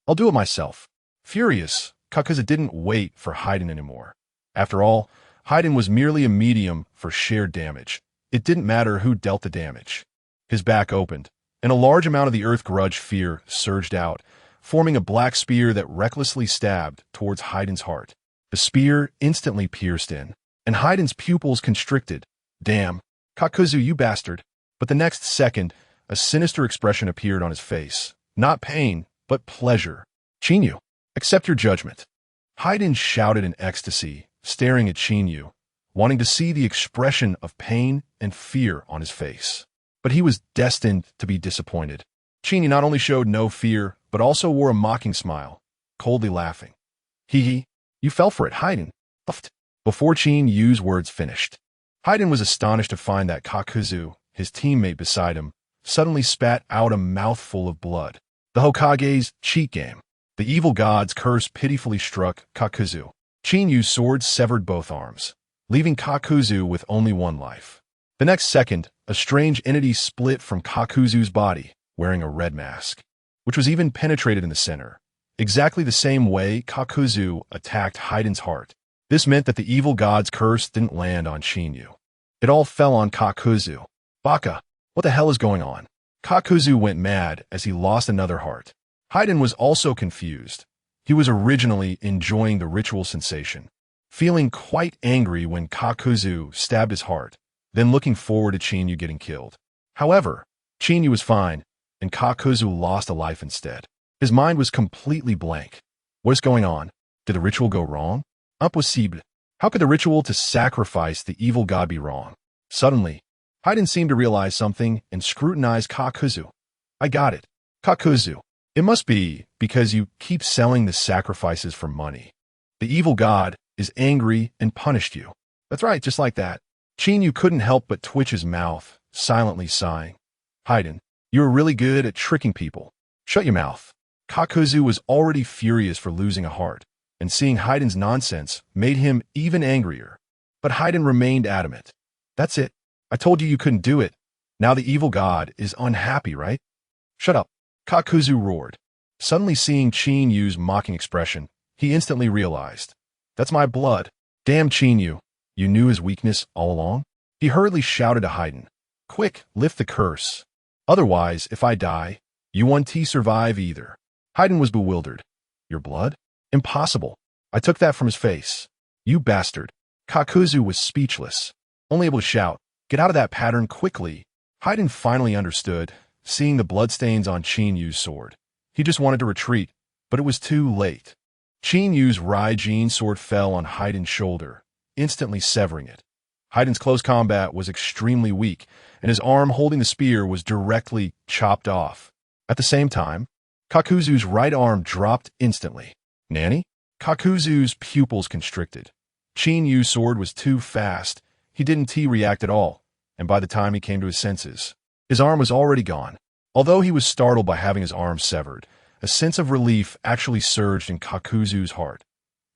I'll do it myself." Furious, Kakuzu didn't wait for Haiden anymore. After all, Haiden was merely a medium for shared damage. It didn't matter who dealt the damage. His back opened, and a large amount of the Earth Grudge fear surged out, forming a black spear that recklessly stabbed towards Haiden's heart. The spear instantly pierced in, and Haiden's pupils constricted. "Damn, Kakuzu, you bastard." But the next second, a sinister expression appeared on his face. Not pain, but pleasure. "Qinyu, accept your judgment." Haiden shouted in ecstasy, staring at Qinyu, wanting to see the expression of pain and fear on his face. But he was destined to be disappointed. Qinyu not only showed no fear, but also wore a mocking smile, coldly laughing. "Hee hee, you fell for it, Haiden." Puffed. Before Qinyu's words finished, Haiden was astonished to find that Kakuzu, his teammate beside him, suddenly spat out a mouthful of blood. The Hokage's cheat game. The evil god's curse pitifully struck Kakuzu. Qinyu's sword severed both arms, leaving Kakuzu with only 1 life. The next second, a strange entity split from Kakuzu's body, wearing a red mask, which was even penetrated in the center, exactly the same way Kakuzu attacked Haiden's heart. This meant that the evil god's curse didn't land on Qinyu. It all fell on Kakuzu. "Baka, what the hell is going on?" Kakuzu went mad as he lost another heart. Haiden was also confused. He was originally enjoying the ritual sensation, feeling quite angry when Kakuzu stabbed his heart, then looking forward to Qinyu getting killed. However, Qinyu was fine, and Kakuzu lost a life instead. His mind was completely blank. What is going on? Did the ritual go wrong? Impossible. How could the ritual to sacrifice the evil god be wrong? Suddenly, Haiden seemed to realize something and scrutinized Kakuzu. "I got it. Kakuzu, it must be because you keep selling the sacrifices for money. The evil god is angry and punished you." "That's right, just like that." Qinyu couldn't help but twitch his mouth, silently sighing. "Haiden, you are really good at tricking people." "Shut your mouth." Kakuzu was already furious for losing a heart, and seeing Haiden's nonsense made him even angrier. But Haiden remained adamant. "That's it. I told you couldn't do it. Now the evil god is unhappy, right?" "Shut up," Kakuzu roared. Suddenly seeing Qinyu's mocking expression, he instantly realized. "That's my blood. Damn Qinyu, you knew his weakness all along?" He hurriedly shouted to Haiden. "Quick, lift the curse. Otherwise, if I die, you won't survive either." Haiden was bewildered. "Your blood? Impossible. I took that from his face." "You bastard." Kakuzu was speechless, only able to shout, "Get out of that pattern quickly." Haiden finally understood, seeing the bloodstains on Qinyu's sword. He just wanted to retreat, but it was too late. Qinyu's Raijin sword fell on Haiden's shoulder, instantly severing it. Haiden's close combat was extremely weak, and his arm holding the spear was directly chopped off. At the same time, Kakuzu's right arm dropped instantly. "Nanny?" Kakuzu's pupils constricted. Qinyu's sword was too fast. He didn't react at all, and by the time he came to his senses, his arm was already gone. Although he was startled by having his arm severed, a sense of relief actually surged in Kakuzu's heart.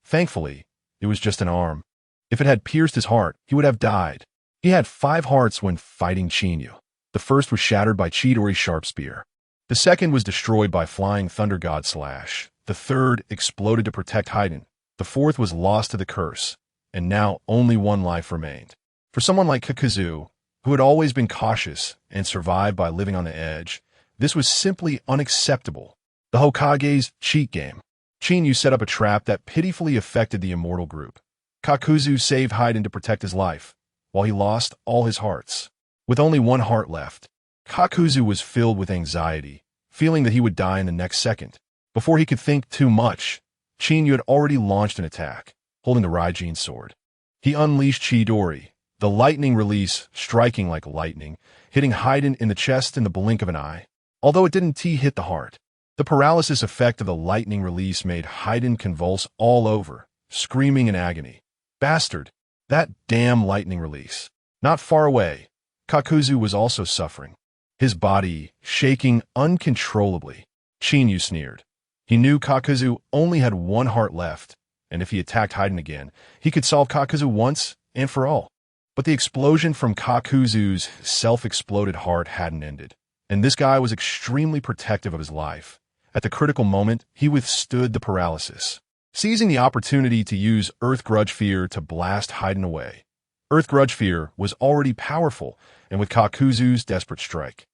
Thankfully, it was just an arm. If it had pierced his heart, he would have died. He had 5 hearts when fighting Qinyu. The first was shattered by Chidori's sharp spear. The second was destroyed by flying Thunder God Slash. The third exploded to protect Haiden. The fourth was lost to the curse, and now only 1 life remained. For someone like Kakuzu, who had always been cautious and survived by living on the edge, this was simply unacceptable. The Hokage's cheat game. Chinyu set up a trap that pitifully affected the immortal group. Kakuzu saved Haiden to protect his life, while he lost all his hearts. With only one heart left, Kakuzu was filled with anxiety, feeling that he would die in the next second. Before he could think too much, Chinyu had already launched an attack, holding the Raijin sword. He unleashed Chidori, the lightning release striking like lightning, hitting Haiden in the chest in the blink of an eye. Although it didn't hit the heart, the paralysis effect of the lightning release made Haiden convulse all over, screaming in agony. Bastard! That damn lightning release. Not far away, Kakuzu was also suffering, his body shaking uncontrollably. Chinyu sneered. He knew Kakuzu only had one heart left, and if he attacked Haiden again, he could solve Kakuzu once and for all. But the explosion from Kakuzu's self-exploded heart hadn't ended, and this guy was extremely protective of his life. At the critical moment, he withstood the paralysis, seizing the opportunity to use Earth Grudge Fear to blast Haiden away. Earth Grudge Fear was already powerful, and with Kakuzu's desperate strike,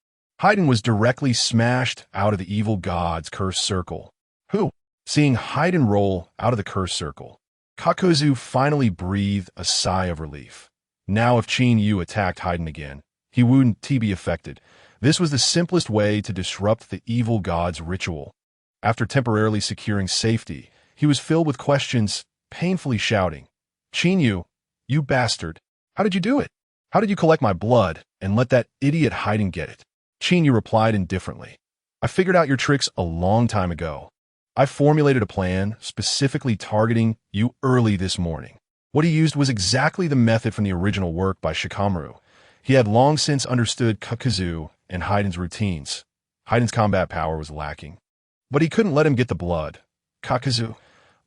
Haiden was directly smashed out of the evil god's cursed circle. Seeing Haiden roll out of the cursed circle, Kakuzu finally breathed a sigh of relief. Now if Chinyu attacked Haiden again, he wouldn't be affected. This was the simplest way to disrupt the evil god's ritual. After temporarily securing safety, he was filled with questions, painfully shouting, "Chinyu, you bastard! How did you do it? How did you collect my blood and let that idiot Haiden get it?" Chinyu replied indifferently, "I figured out your tricks a long time ago. I formulated a plan specifically targeting you early this morning." What he used was exactly the method from the original work by Shikamaru. He had long since understood Kakuzu and Haiden's routines. Haiden's combat power was lacking, but he couldn't let him get the blood. Kakuzu,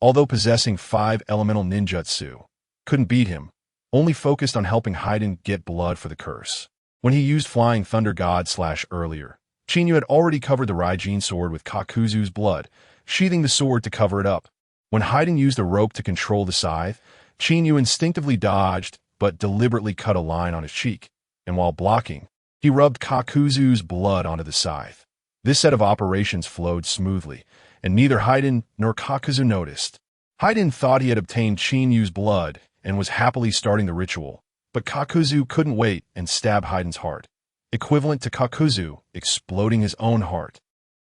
although possessing 5 elemental ninjutsu, couldn't beat him, only focused on helping Haiden get blood for the curse. When he used Flying Thunder God / earlier, Chinyu had already covered the Raijin sword with Kakuzu's blood, sheathing the sword to cover it up. When Haiden used a rope to control the scythe, Chinyu instinctively dodged but deliberately cut a line on his cheek, and while blocking, he rubbed Kakuzu's blood onto the scythe. This set of operations flowed smoothly, and neither Haiden nor Kakuzu noticed. Haiden thought he had obtained Chinyu's blood and was happily starting the ritual, but Kakuzu couldn't wait and stabbed Haiden's heart, equivalent to Kakuzu exploding his own heart.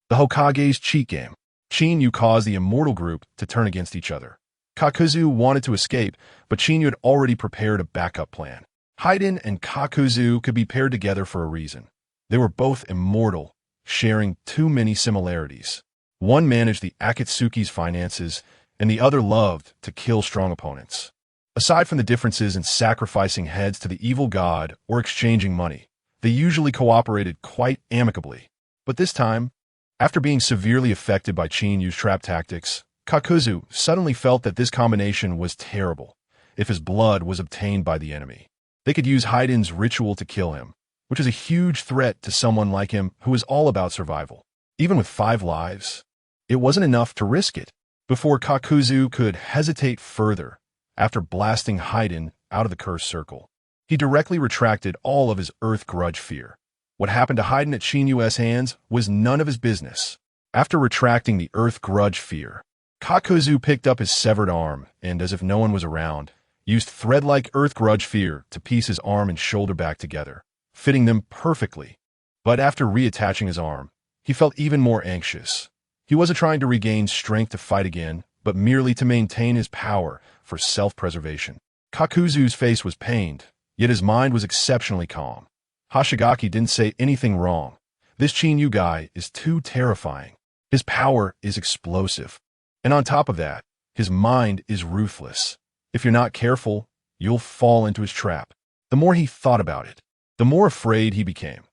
The Hokage's cheat game. Chinyu caused the immortal group to turn against each other. Kakuzu wanted to escape, but Chinyu had already prepared a backup plan. Haiden and Kakuzu could be paired together for a reason. They were both immortal, sharing too many similarities. One managed the Akatsuki's finances, and the other loved to kill strong opponents. Aside from the differences in sacrificing heads to the evil god or exchanging money, they usually cooperated quite amicably. But this time, after being severely affected by Chinyu's trap tactics, Kakuzu suddenly felt that this combination was terrible. If his blood was obtained by the enemy, they could use Haiden's ritual to kill him, which is a huge threat to someone like him who is all about survival. Even with 5 lives, it wasn't enough to risk it. Before Kakuzu could hesitate further, after blasting Haiden out of the cursed circle, he directly retracted all of his Earth Grudge Fear. What happened to Haiden at Chinyu's hands was none of his business. After retracting the Earth Grudge Fear, Kakuzu picked up his severed arm and, as if no one was around, used thread-like Earth Grudge Fear to piece his arm and shoulder back together, fitting them perfectly. But after reattaching his arm, he felt even more anxious. He wasn't trying to regain strength to fight again, but merely to maintain his power for self-preservation. Kakuzu's face was pained, yet his mind was exceptionally calm. Hoshigaki didn't say anything wrong. This Chinyu guy is too terrifying. His power is explosive. And on top of that, his mind is ruthless. If you're not careful, you'll fall into his trap. The more he thought about it, the more afraid he became.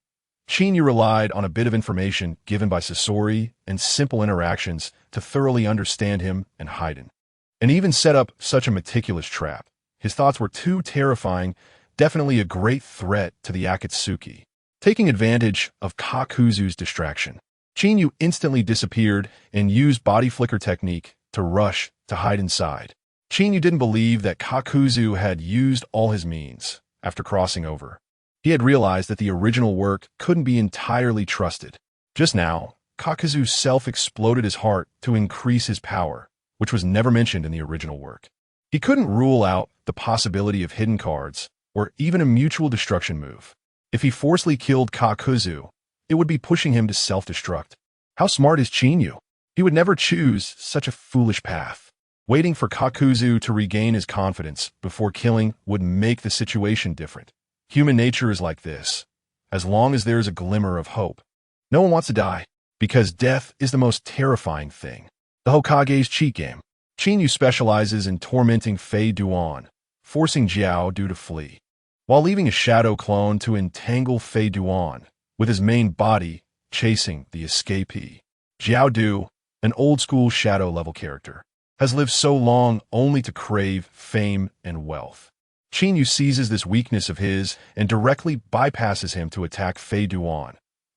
Chinyu relied on a bit of information given by Sasori and simple interactions to thoroughly understand him and Haiden, and even set up such a meticulous trap. His thoughts were too terrifying, definitely a great threat to the Akatsuki. Taking advantage of Kakuzu's distraction, Chinyu instantly disappeared and used body flicker technique to rush to Haiden's side. Chinyu didn't believe that Kakuzu had used all his means after crossing over. He had realized that the original work couldn't be entirely trusted. Just now, Kakuzu self-exploded his heart to increase his power, which was never mentioned in the original work. He couldn't rule out the possibility of hidden cards or even a mutual destruction move. If he forcefully killed Kakuzu, it would be pushing him to self-destruct. How smart is Chinyu? He would never choose such a foolish path. Waiting for Kakuzu to regain his confidence before killing would make the situation different. Human nature is like this. As long as there is a glimmer of hope, no one wants to die, because death is the most terrifying thing. The Hokage's cheat game. Chinyu specializes in tormenting Fei Duan, forcing Jiao Du to flee, while leaving a shadow clone to entangle Fei Duan, with his main body chasing the escapee. Jiao Du, an old-school shadow-level character, has lived so long only to crave fame and wealth. Chinyu seizes this weakness of his and directly bypasses him to attack Fei Duan.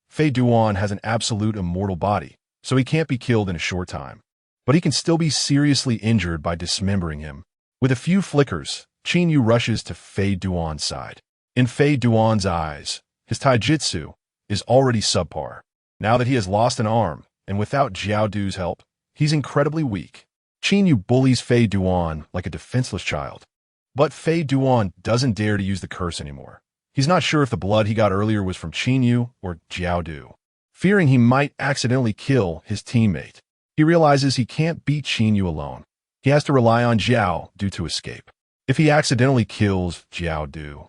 Fei Duan has an absolute immortal body, so he can't be killed in a short time. But he can still be seriously injured by dismembering him. With a few flickers, Chinyu rushes to Fei Duan's side. In Fei Duan's eyes, his taijutsu is already subpar. Now that he has lost an arm, and without Jiao Du's help, he's incredibly weak. Chinyu bullies Fei Duan like a defenseless child. But Fei Duan doesn't dare to use the curse anymore. He's not sure if the blood he got earlier was from Chinyu or Jiao Du. Fearing he might accidentally kill his teammate, he realizes he can't beat Chinyu alone. He has to rely on Jiao Du to escape. If he accidentally kills Jiao Du,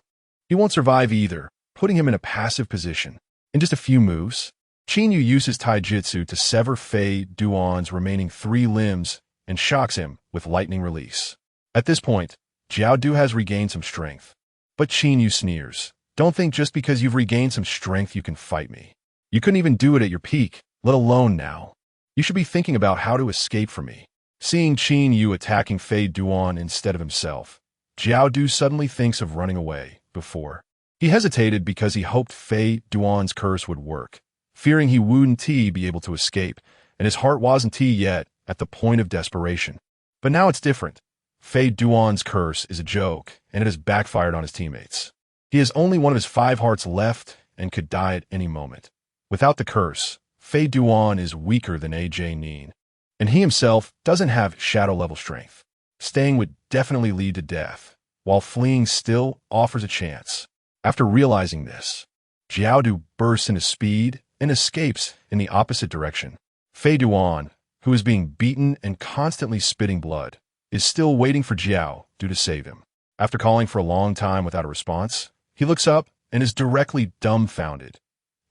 he won't survive either, putting him in a passive position. In just a few moves, Chinyu uses taijutsu to sever Fei Duan's remaining 3 limbs and shocks him with lightning release. At this point, Jiao Du has regained some strength. But Chinyu sneers. Don't think just because you've regained some strength you can fight me. You couldn't even do it at your peak, let alone now. You should be thinking about how to escape from me. Seeing Chinyu attacking Fei Duan instead of himself, Jiao Du suddenly thinks of running away. Before, he hesitated because he hoped Fei Duan's curse would work, fearing he wouldn't be able to escape, and his heart wasn't yet at the point of desperation. But now it's different. Fei Duan's curse is a joke, and it has backfired on his teammates. He has only one of his 5 hearts left and could die at any moment. Without the curse, Fei Duan is weaker than AJ Nin, and he himself doesn't have shadow-level strength. Staying would definitely lead to death, while fleeing still offers a chance. After realizing this, Jiao Du bursts into speed and escapes in the opposite direction. Fei Duan, who is being beaten and constantly spitting blood, is still waiting for Jiao Du to save him. After calling for a long time without a response, he looks up and is directly dumbfounded.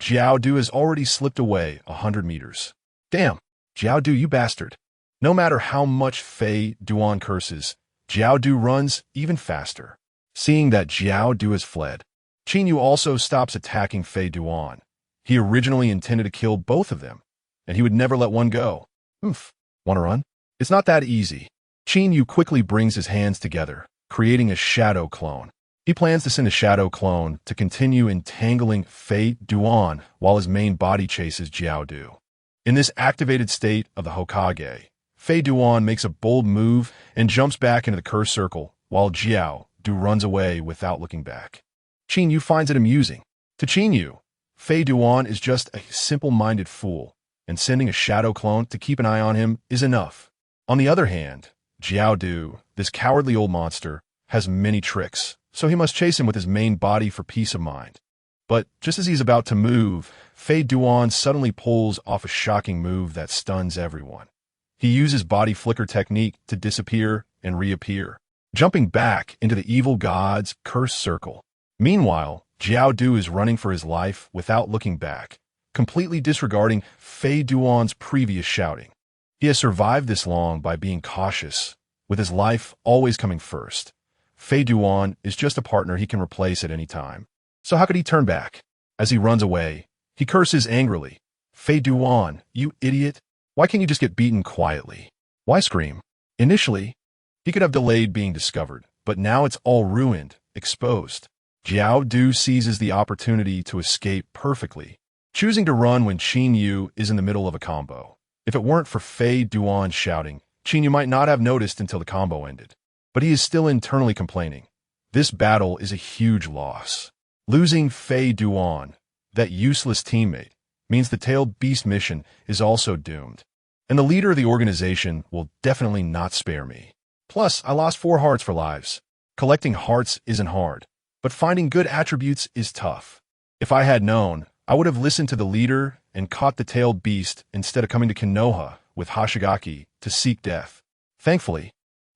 Jiao Du has already slipped away 100 meters. Damn, Jiao Du, you bastard. No matter how much Fei Duan curses, Jiao Du runs even faster. Seeing that Jiao Du has fled, Chinyu also stops attacking Fei Duan. He originally intended to kill both of them, and he would never let one go. Wanna run? It's not that easy. Chinyu quickly brings his hands together, creating a shadow clone. He plans to send a shadow clone to continue entangling Fei Duan while his main body chases Jiao Du. In this activated state of the Hokage, Fei Duan makes a bold move and jumps back into the cursed circle, while Jiao Du runs away without looking back. Chinyu finds it amusing. To Chinyu, Fei Duan is just a simple-minded fool, and sending a shadow clone to keep an eye on him is enough. On the other hand, Jiao Du, this cowardly old monster, has many tricks, so he must chase him with his main body for peace of mind. But just as he's about to move, Fei Duan suddenly pulls off a shocking move that stuns everyone. He uses body flicker technique to disappear and reappear, jumping back into the evil god's cursed circle. Meanwhile, Jiao Du is running for his life without looking back, completely disregarding Fei Duan's previous shouting. He has survived this long by being cautious, with his life always coming first. Fei Duan is just a partner he can replace at any time. So how could he turn back? As he runs away, he curses angrily. Fei Duan, you idiot! Why can't you just get beaten quietly? Why scream? Initially, he could have delayed being discovered, but now it's all ruined, exposed. Jiao Du seizes the opportunity to escape perfectly, choosing to run when Chinyu is in the middle of a combo. If it weren't for Fei Duan shouting, Chinyu might not have noticed until the combo ended. But he is still internally complaining. This battle is a huge loss. Losing Fei Duan, that useless teammate, means the Tailed Beast mission is also doomed. and the leader of the organization will definitely not spare me. Plus, I lost 4 hearts for lives. Collecting hearts isn't hard, but finding good attributes is tough. If I had known, I would have listened to the leader and caught the tailed beast instead of coming to Konoha with Hoshigaki to seek death. Thankfully,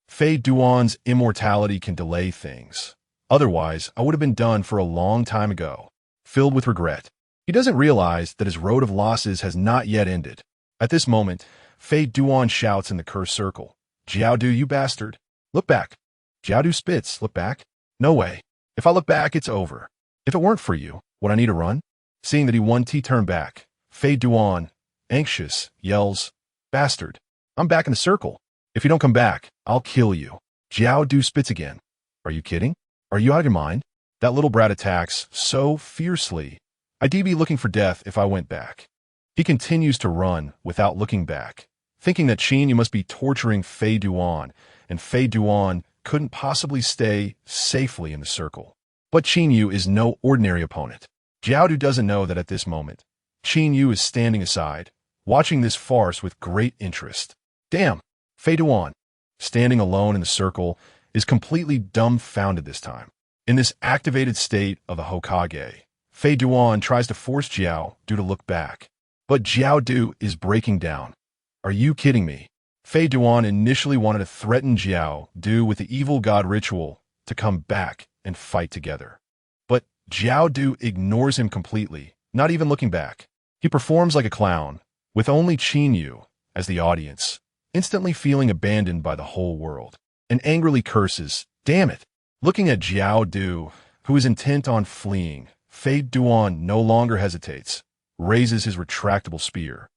Fei Duan's immortality can delay things. Otherwise, I would have been done for a long time ago, filled with regret. He doesn't realize that his road of losses has not yet ended. At this moment, Fei Duan shouts in the cursed circle, "Jiaodu, you bastard! Look back!" Jiaodu spits, "Look back? No way. If I look back, it's over. If it weren't for you, would I need to run?" Seeing that he won, he turned back. Fei Duan, anxious, yells, "Bastard! I'm back in the circle. If you don't come back, I'll kill you." Jiaodu spits again. "Are you kidding? Are you out of your mind?" That little brat attacks so fiercely. I'd be looking for death if I went back. He continues to run without looking back, thinking that Qinyu must be torturing Fei Duan, and Fei Duan couldn't possibly stay safely in the circle. But Qinyu is no ordinary opponent. Jiaodu doesn't know that at this moment, Qinyu is standing aside, watching this farce with great interest. Damn, Fei Duan, standing alone in the circle, is completely dumbfounded this time. In this activated state of the Hokage, Fei Duan tries to force Jiaodu to look back. But Jiaodu is breaking down. "Are you kidding me?" Fei Duan initially wanted to threaten Jiaodu with the evil god ritual to come back and fight together. But Jiaodu ignores him completely, not even looking back. He performs like a clown, with only Qinyu as the audience, instantly feeling abandoned by the whole world, and angrily curses, "Damn it!" Looking at Jiaodu, who is intent on fleeing, Fei Duan no longer hesitates, raises his retractable spear,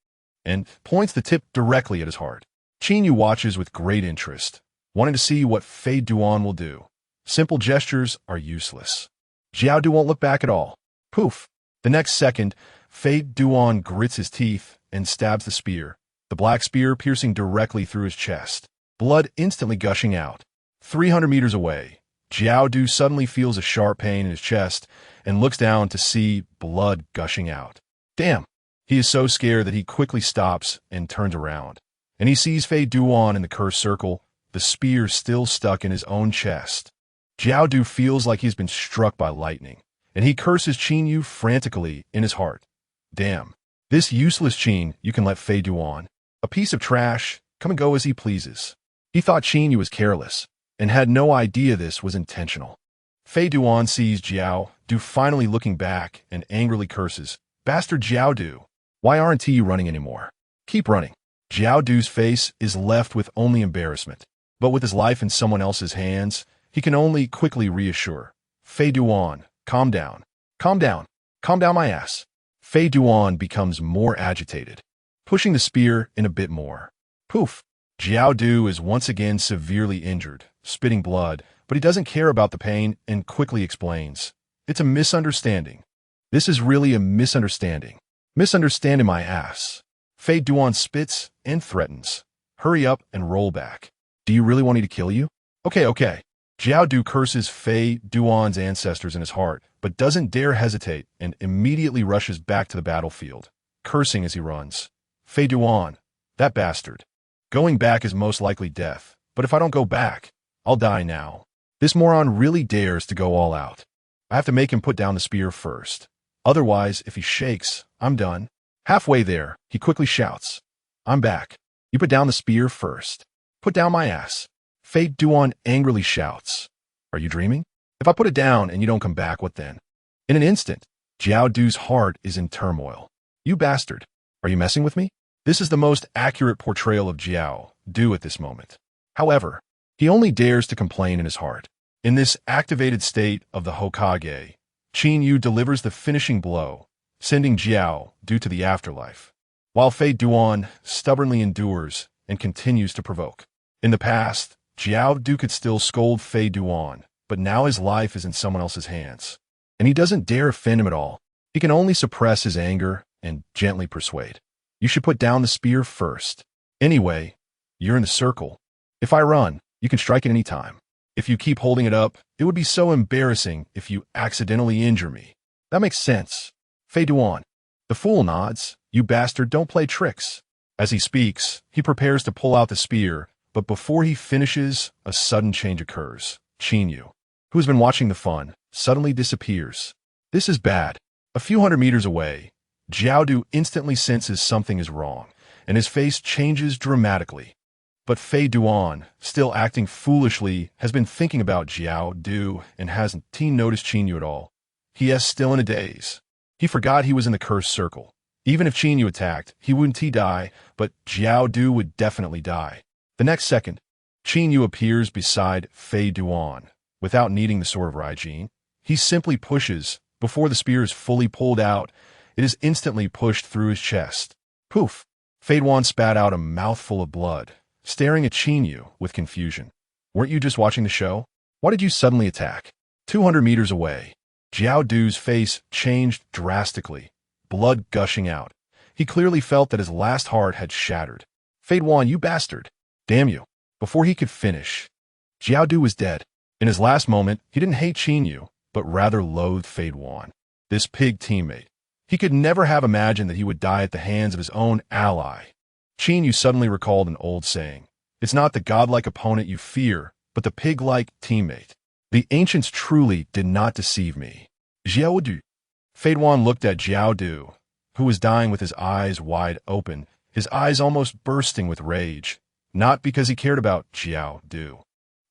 and points the tip directly at his heart. Qinyu watches with great interest, wanting to see what Fei Duan will do. Simple gestures are useless. Jiaodu won't look back at all. Poof! The next second, Fei Duan grits his teeth and stabs the spear, the black spear piercing directly through his chest, blood instantly gushing out. 300 meters away, Jiaodu suddenly feels a sharp pain in his chest and looks down to see blood gushing out. Damn! He is so scared that he quickly stops and turns around, and he sees Fei Duan in the cursed circle, the spear still stuck in his own chest. Jiaodu feels like he's been struck by lightning, and he curses Qinyu frantically in his heart. Damn, this useless Qin you can let Fei Duan, a piece of trash, come and go as he pleases. He thought Qinyu was careless, and had no idea this was intentional. Fei Duan sees Jiaodu finally looking back and angrily curses, "Bastard Jiaodu, why aren't you running anymore? Keep running." Jiaodu's face is left with only embarrassment, but with his life in someone else's hands, he can only quickly reassure, "Fei Duan, calm down. Calm down. Calm down my ass." Fei Duan becomes more agitated, pushing the spear in a bit more. Poof! Jiaodu is once again severely injured, spitting blood, but he doesn't care about the pain and quickly explains, "It's a misunderstanding. This is really a misunderstanding. Misunderstanding my ass." Fei Duan spits and threatens, "Hurry up and roll back. Do you really want me to kill you?" Okay. Jiaodu curses Fei Duan's ancestors in his heart, but doesn't dare hesitate and immediately rushes back to the battlefield, cursing as he runs. "Fei Duan, that bastard. Going back is most likely death, but if I don't go back, I'll die now. This moron really dares to go all out. I have to make him put down the spear first. Otherwise, if he shakes, I'm done." Halfway there, he quickly shouts, "I'm back. You put down the spear first. Put down my ass." Fei Duan angrily shouts, "Are you dreaming? If I put it down and you don't come back, what then?" In an instant, Jiaodu's heart is in turmoil. "You bastard. Are you messing with me?" This is the most accurate portrayal of Jiaodu at this moment. However, he only dares to complain in his heart. In this activated state of the Hokage, Qinyu delivers the finishing blow, sending Jiaodu to the afterlife, while Fei Duan stubbornly endures and continues to provoke. In the past, Jiaodu could still scold Fei Duan, but now his life is in someone else's hands, and he doesn't dare offend him at all. He can only suppress his anger and gently persuade. "You should put down the spear first. Anyway, you're in the circle. If I run, you can strike at any time. If you keep holding it up, it would be so embarrassing if you accidentally injure me." That makes sense. Fei Duan. The fool nods. "You bastard, don't play tricks. As he speaks, he prepares to pull out the spear, but before he finishes, a sudden change occurs. Qinyu, who has been watching the fun, suddenly disappears. This is bad. A few hundred meters away, Jiaodu instantly senses something is wrong, and his face changes dramatically. But Fei Duan, still acting foolishly, has been thinking about Jiaodu and hasn't noticed Qinyu at all. He is still in a daze. He forgot he was in the cursed circle. Even if Qinyu attacked, he wouldn't die, but Jiaodu would definitely die. The next second, Qinyu appears beside Fei Duan. Without needing the sword of Raijin, he simply pushes. Before the spear is fully pulled out, it is instantly pushed through his chest. Poof! Fei Duan spat out a mouthful of blood, staring at Qinyu with confusion. Weren't you just watching the show? Why did you suddenly attack? 200 meters away, Jiaodu's face changed drastically, blood gushing out. He clearly felt that his last heart had shattered. Fei Duan, you bastard! Damn you! Before he could finish, Jiaodu was dead. In his last moment, he didn't hate Qinyu, but rather loathed Fei Duan, this pig teammate. He could never have imagined that he would die at the hands of his own ally. Qinyu suddenly recalled an old saying. It's not the godlike opponent you fear, but the pig-like teammate. The ancients truly did not deceive me. Jiaodu. Fei Duan looked at Jiaodu, who was dying with his eyes wide open, his eyes almost bursting with rage, not because he cared about Jiaodu,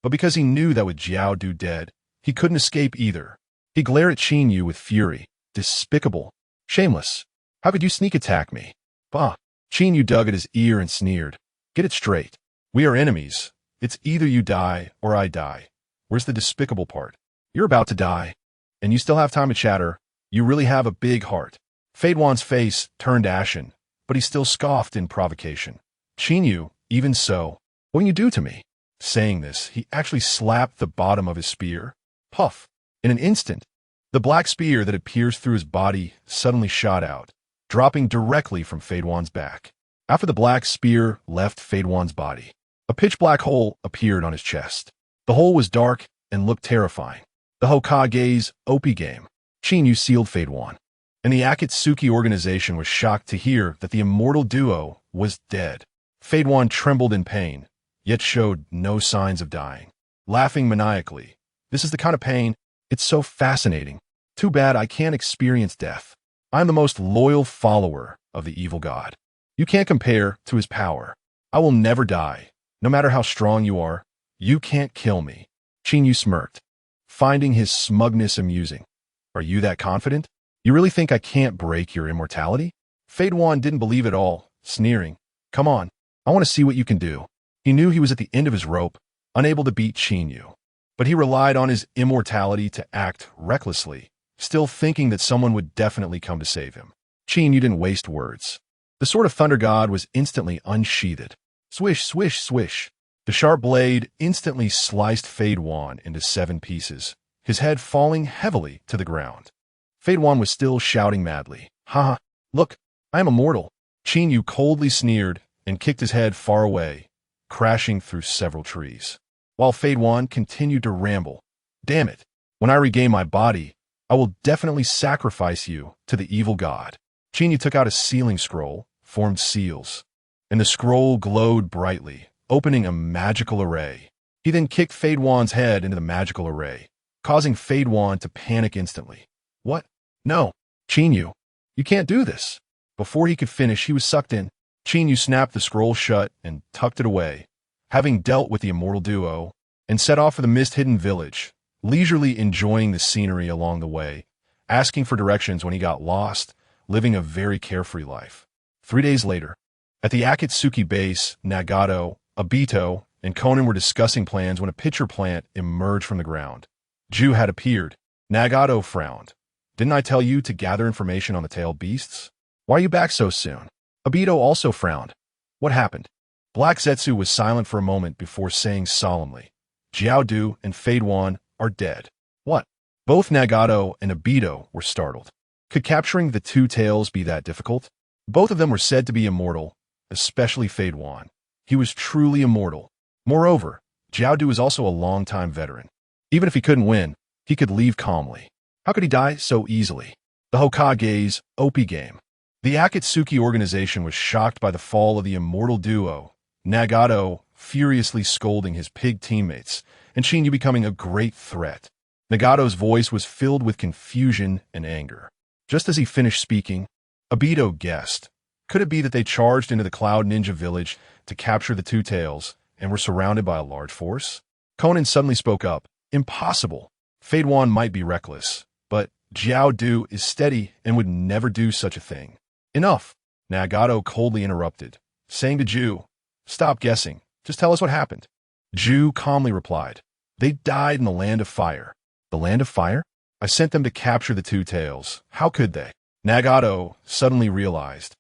but because he knew that with Jiaodu dead, he couldn't escape either. He glared at Qinyu with fury. Despicable. Shameless. How could you sneak attack me? Bah. Qinyu dug at his ear and sneered. Get it straight. We are enemies. It's either you die or I die. Where's the despicable part? You're about to die, and you still have time to chatter. You really have a big heart. Fei Duan's face turned ashen, but he still scoffed in provocation. Qinyu, even so, what can you do to me? Saying this, he actually slapped the bottom of his spear. Puff! In an instant, the black spear that had pierced through his body suddenly shot out, dropping directly from Fei Duan's back. After the black spear left Fei Duan's body, a pitch-black hole appeared on his chest. The hole was dark and looked terrifying. The Hokage's OP game. Qinyu sealed Fei Duan, and the Akatsuki organization was shocked to hear that the immortal duo was dead. Fei Duan trembled in pain, yet showed no signs of dying. Laughing maniacally, this is the kind of pain, it's so fascinating. Too bad I can't experience death. I'm the most loyal follower of the evil god. You can't compare to his power. I will never die. No matter how strong you are, you can't kill me. Qinyu smirked, finding his smugness amusing. Are you that confident? You really think I can't break your immortality? Fei Duan didn't believe it all, sneering. Come on, I want to see what you can do. He knew he was at the end of his rope, unable to beat Qinyu. But he relied on his immortality to act recklessly, still thinking that someone would definitely come to save him. Qinyu didn't waste words. The sword of Thunder God was instantly unsheathed. Swish, swish, swish. The sharp blade instantly sliced Fei Duan into 7 pieces, his head falling heavily to the ground. Fei Duan was still shouting madly. Ha! Look, I am immortal. Qinyu coldly sneered and kicked his head far away, crashing through several trees. While Fei Duan continued to ramble. Damn it. When I regain my body, I will definitely sacrifice you to the evil god. Qinyu took out a sealing scroll, formed seals, and the scroll glowed brightly, opening a magical array. He then kicked Fei Duan's head into the magical array, causing Fei Duan to panic instantly. What? No. Qinyu, you can't do this. Before he could finish, he was sucked in. Qinyu snapped the scroll shut and tucked it away, having dealt with the immortal duo, and set off for the mist-hidden village, leisurely enjoying the scenery along the way, asking for directions when he got lost, living a very carefree life. 3 days later, at the Akatsuki base, Nagato, Obito, and Conan were discussing plans when a pitcher plant emerged from the ground. Ju had appeared. Nagato frowned. Didn't I tell you to gather information on the tailed beasts? Why are you back so soon? Obito also frowned. What happened? Black Zetsu was silent for a moment before saying solemnly, Jiaodu and Fei Duan are dead. What? Both Nagato and Obito were startled. Could capturing the 2 tails be that difficult? Both of them were said to be immortal, especially Fei Duan. He was truly immortal. Moreover, Jiaodu is also a long-time veteran. Even if he couldn't win, he could leave calmly. How could he die so easily? The Hokage's OP game. The Akatsuki organization was shocked by the fall of the immortal duo, Nagato furiously scolding his pig teammates, and Shinyu becoming a great threat. Nagato's voice was filled with confusion and anger. Just as he finished speaking, Obito guessed. Could it be that they charged into the Cloud Ninja village to capture the Two Tails and were surrounded by a large force? Conan suddenly spoke up. Impossible. Fade Wan might be reckless, but Jiao Du is steady and would never do such a thing. Enough. Nagato coldly interrupted, saying to Ju, "Stop guessing. Just tell us what happened." Ju calmly replied, "They died in the Land of Fire." The Land of Fire? I sent them to capture the Two Tails. How could they? Nagato suddenly realized.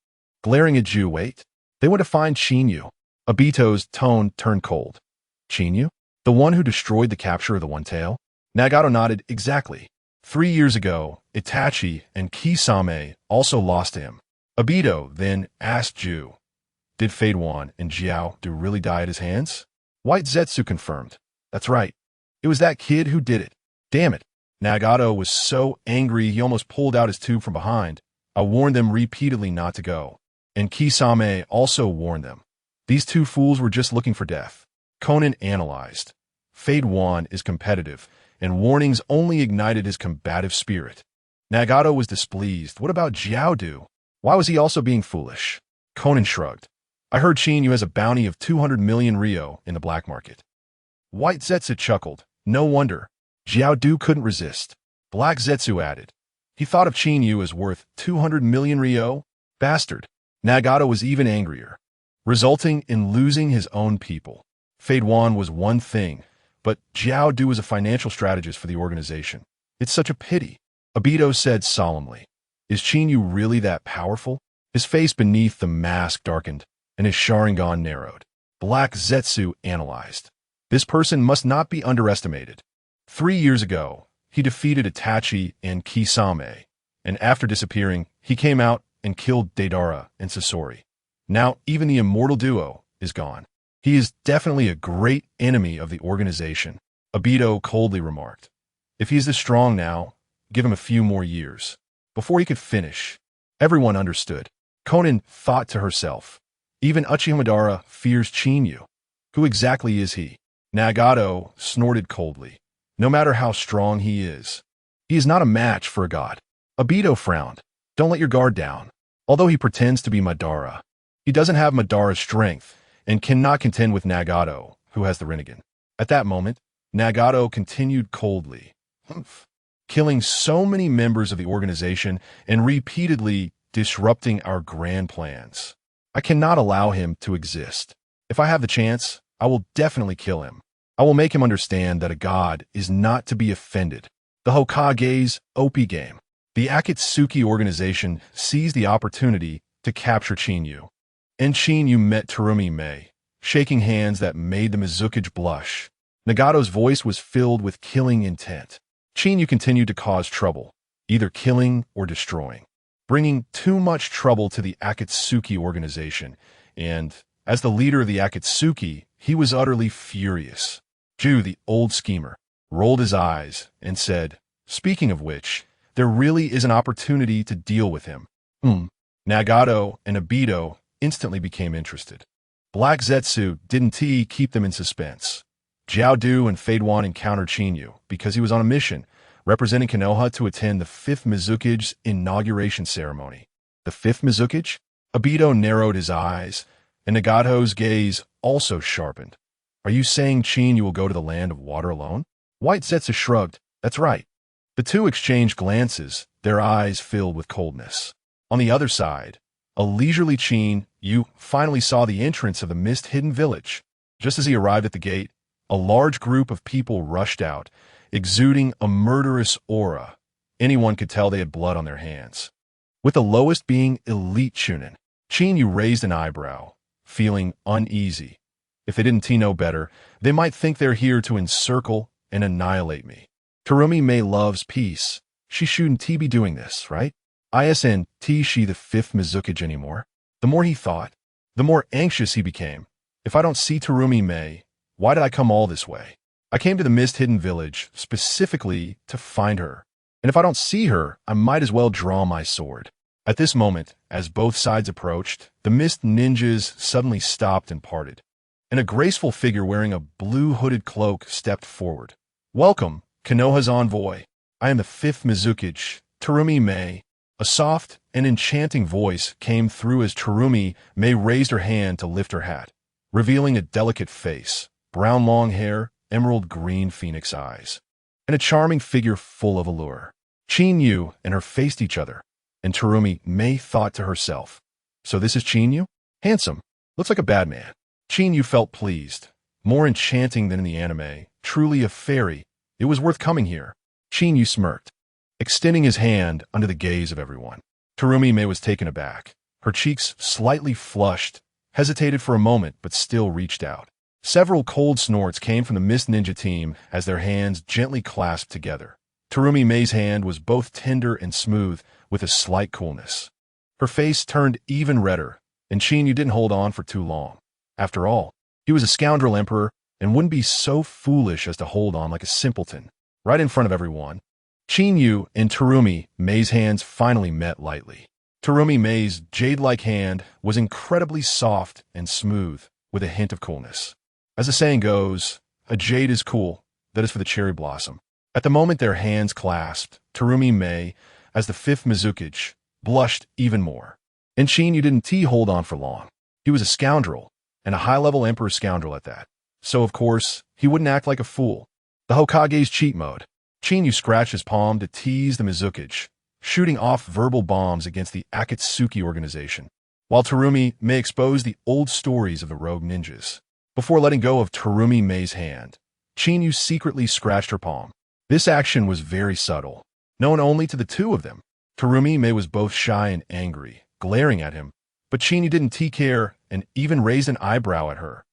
Glaring at Ju, wait. They went to find Qinyu. Obito's tone turned cold. Qinyu? The one who destroyed the capture of the One Tail? Nagato nodded. Exactly. 3 years ago, Itachi and Kisame also lost to him. Obito then asked Ju, did Fade Wan and Jiao Du really die at his hands? White Zetsu confirmed. That's right. It was that kid who did it. Damn it. Nagato was so angry he almost pulled out his tube from behind. I warned them repeatedly not to go. And Kisame also warned them. These two fools were just looking for death. Conan analyzed. Fade Wan is competitive, and warnings only ignited his combative spirit. Nagato was displeased. What about Jiao Du? Why was he also being foolish? Conan shrugged. I heard Qinyu has a bounty of 200 million Ryo in the black market. White Zetsu chuckled. No wonder. Jiao Du couldn't resist. Black Zetsu added. He thought of Qinyu as worth 200 million Ryo? Bastard. Nagato was even angrier, resulting in losing his own people. Fade Wan was one thing, but Jiao Du was a financial strategist for the organization. It's such a pity. Obito said solemnly. Is Qinyu really that powerful? His face beneath the mask darkened, and his Sharingan narrowed. Black Zetsu analyzed. This person must not be underestimated. 3 years ago, he defeated Itachi and Kisame, and after disappearing, he came out and killed Deidara and Sasori. Now, even the immortal duo is gone. He is definitely a great enemy of the organization, Obito coldly remarked. If he is this strong now, give him a few more years. Before he could finish, everyone understood. Conan thought to herself, even Uchiha Madara fears Qinyu. Who exactly is he? Nagato snorted coldly. No matter how strong he is not a match for a god. Obito frowned. Don't let your guard down. Although he pretends to be Madara, he doesn't have Madara's strength and cannot contend with Nagato, who has the Rinnegan. At that moment, Nagato continued coldly, killing so many members of the organization and repeatedly disrupting our grand plans. I cannot allow him to exist. If I have the chance, I will definitely kill him. I will make him understand that a god is not to be offended. The Hokage's OP game. The Akatsuki organization seized the opportunity to capture Qinyu. And Qinyu met Terumi Mei, shaking hands that made the Mizukage blush. Nagato's voice was filled with killing intent. Qinyu continued to cause trouble, either killing or destroying, bringing too much trouble to the Akatsuki organization, and, as the leader of the Akatsuki, he was utterly furious. Ju, the old schemer, rolled his eyes and said, speaking of which, there really is an opportunity to deal with him. Nagato and Obito instantly became interested. Black Zetsu didn't keep them in suspense. Jiao Du and Fade Wan encountered Qinyu because he was on a mission, representing Konoha to attend the 5th Mizukage's inauguration ceremony. The 5th Mizukage? Obito narrowed his eyes, and Nagato's gaze also sharpened. Are you saying Qinyu will go to the land of water alone? White Zetsu shrugged. That's right. The two exchanged glances, their eyes filled with coldness. On the other side, a leisurely Qinyu finally saw the entrance of the mist-hidden village. Just as he arrived at the gate, a large group of people rushed out, exuding a murderous aura. Anyone could tell they had blood on their hands. With the lowest being elite Chunin, Qinyu raised an eyebrow, feeling uneasy. If they didn't know better, they might think they're here to encircle and annihilate me. Terumi Mei loves peace. She shouldn't be doing this, right? Isn't she the 5th Mizukage anymore? The more he thought, the more anxious he became. If I don't see Terumi Mei, why did I come all this way? I came to the mist-hidden village specifically to find her. And if I don't see her, I might as well draw my sword. At this moment, as both sides approached, the mist ninjas suddenly stopped and parted, and a graceful figure wearing a blue hooded cloak stepped forward. "Welcome, Konoha's envoy. I am the fifth Mizukage, Terumi Mei." A soft and enchanting voice came through as Terumi Mei raised her hand to lift her hat, revealing a delicate face, brown long hair, emerald green phoenix eyes, and a charming figure full of allure. Qinyu and her faced each other, and Terumi Mei thought to herself, "So this is Qinyu? Handsome. Looks like a bad man." Qinyu felt pleased. More enchanting than in the anime, truly a fairy. It was worth coming here. Qinyu smirked, extending his hand under the gaze of everyone. Terumi Mei was taken aback. Her cheeks slightly flushed, hesitated for a moment, but still reached out. Several cold snorts came from the Mist Ninja team as their hands gently clasped together. Terumi Mei's hand was both tender and smooth, with a slight coolness. Her face turned even redder, and Qinyu didn't hold on for too long. After all, he was a scoundrel emperor and wouldn't be so foolish as to hold on like a simpleton, right in front of everyone. Qinyu and Terumi Mei's hands finally met lightly. Terumi Mei's jade-like hand was incredibly soft and smooth, with a hint of coolness. As the saying goes, a jade is cool, that is for the cherry blossom. At the moment their hands clasped, Terumi Mei, as the fifth Mizukage, blushed even more. And Qinyu didn't hold on for long. He was a scoundrel, and a high-level emperor scoundrel at that. So, of course, he wouldn't act like a fool. The Hokage's cheat mode. Qinyu scratched his palm to tease the Mizukage, shooting off verbal bombs against the Akatsuki organization, while Terumi Mei exposed the old stories of the rogue ninjas. Before letting go of Terumi Mei's hand, Qinyu secretly scratched her palm. This action was very subtle, known only to the two of them. Terumi Mei was both shy and angry, glaring at him, but Qinyu didn't care and even raised an eyebrow at her.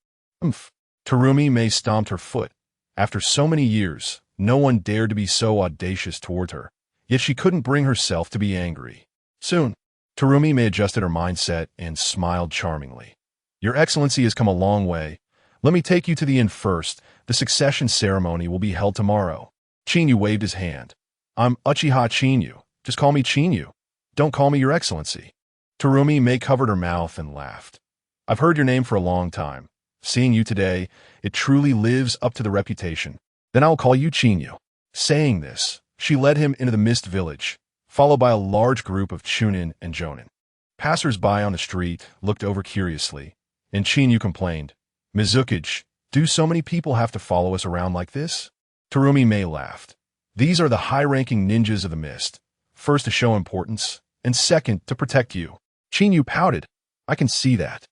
"Umph." Terumi Mei stomped her foot. After so many years, no one dared to be so audacious toward her, yet she couldn't bring herself to be angry. Soon, Terumi Mei adjusted her mindset and smiled charmingly. "Your Excellency has come a long way. Let me take you to the inn first. The succession ceremony will be held tomorrow." Qinyu waved his hand. "I'm Uchiha Qinyu. Just call me Qinyu. Don't call me Your Excellency." Terumi Mei covered her mouth and laughed. "I've heard your name for a long time. Seeing you today, it truly lives up to the reputation. Then I'll call you Qinyu." Saying this, she led him into the Mist Village, followed by a large group of Chunin and Jonin. Passers-by on the street looked over curiously, and Qinyu complained, "Mizukage, do so many people have to follow us around like this?" Terumi Mei laughed. "These are the high-ranking ninjas of the mist. First to show importance, and second to protect you." Qinyu pouted. "I can see that.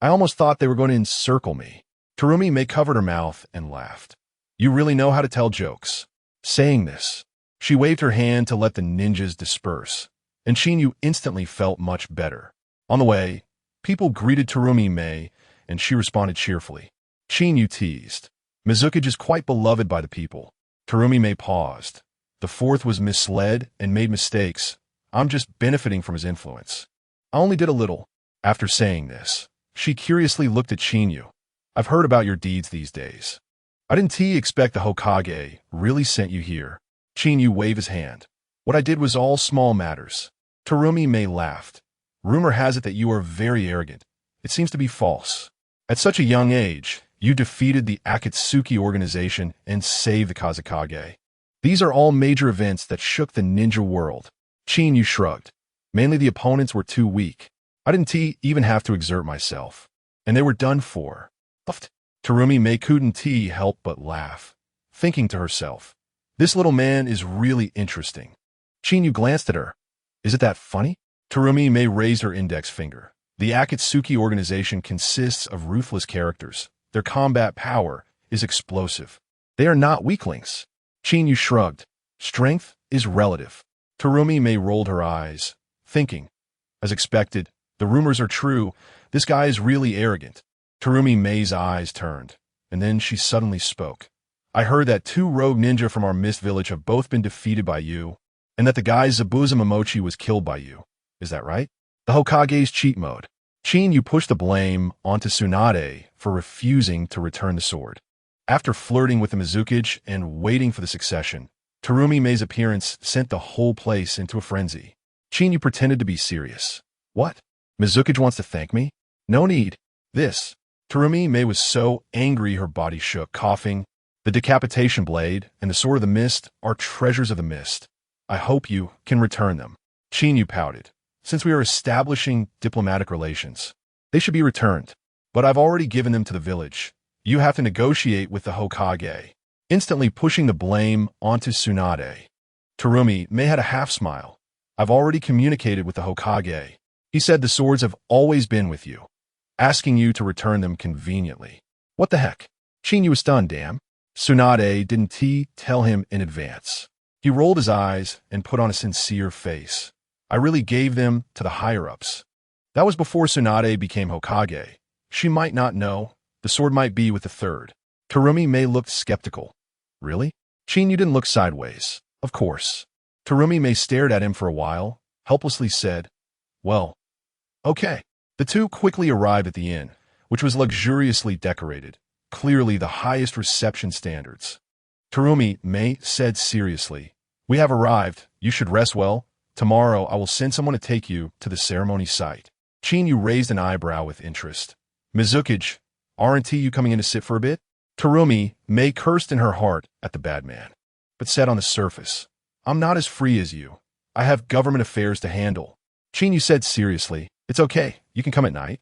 I almost thought they were going to encircle me." Terumi Mei covered her mouth and laughed. "You really know how to tell jokes." Saying this, she waved her hand to let the ninjas disperse, and Qinyu instantly felt much better. On the way, people greeted Terumi Mei, and she responded cheerfully. Qinyu teased, "Mizukage is quite beloved by the people." Terumi Mei paused. "The fourth was misled and made mistakes. I'm just benefiting from his influence. I only did a little." After saying this, she curiously looked at Qinyu. "I've heard about your deeds these days. I didn't expect the Hokage really sent you here." Qinyu waved his hand. "What I did was all small matters." Terumi Mei laughed. "Rumor has it that you are very arrogant. It seems to be false. At such a young age, you defeated the Akatsuki organization and saved the Kazekage. These are all major events that shook the ninja world." Qinyu shrugged. "Mainly the opponents were too weak. I didn't even have to exert myself, and they were done for." Terumi Mei couldn't help but laugh, thinking to herself, "This little man is really interesting." Qinyu glanced at her. "Is it that funny?" Terumi Mei raised her index finger. "The Akatsuki organization consists of ruthless characters. Their combat power is explosive. They are not weaklings." Qinyu shrugged. "Strength is relative." Terumi Mei rolled her eyes, thinking, "As expected, the rumors are true. This guy is really arrogant." Terumi Mei's eyes turned, and then she suddenly spoke. "I heard that 2 rogue ninja from our Mist Village have both been defeated by you, and that the guy Zabuza Momochi was killed by you. Is that right?" The Hokage's cheat mode. Qinyu pushed the blame onto Tsunade for refusing to return the sword. After flirting with the Mizukage and waiting for the succession, Terumi Mei's appearance sent the whole place into a frenzy. Chinyu pretended to be serious. What? Mizuki wants to thank me? No need. This. Terumi Mei was so angry her body shook, coughing. The decapitation blade and the sword of the mist are treasures of the mist. I hope you can return them. Chinyu pouted. Since we are establishing diplomatic relations, they should be returned. But I've already given them to the village. You have to negotiate with the Hokage. Instantly pushing the blame onto Tsunade. Terumi Mei had a half-smile. I've already communicated with the Hokage. He said the swords have always been with you, asking you to return them conveniently. What the heck? Chinyu was stunned, damn. Tsunade didn't tell him in advance. He rolled his eyes and put on a sincere face. I really gave them to the higher-ups. That was before Tsunade became Hokage. She might not know. The sword might be with the third. Terumi Mei looked skeptical. Really? Chinyu didn't look sideways. Of course. Terumi Mei stared at him for a while, helplessly said, well, okay. The two quickly arrived at the inn, which was luxuriously decorated, clearly the highest reception standards. Terumi Mei said seriously, we have arrived. You should rest well. Tomorrow I will send someone to take you to the ceremony site. Chinyu raised an eyebrow with interest. Mizuki, aren't you coming in to sit for a bit? Terumi Mei cursed in her heart at the bad man, but said on the surface, I'm not as free as you. I have government affairs to handle. Chinyu said seriously, it's okay. You can come at night.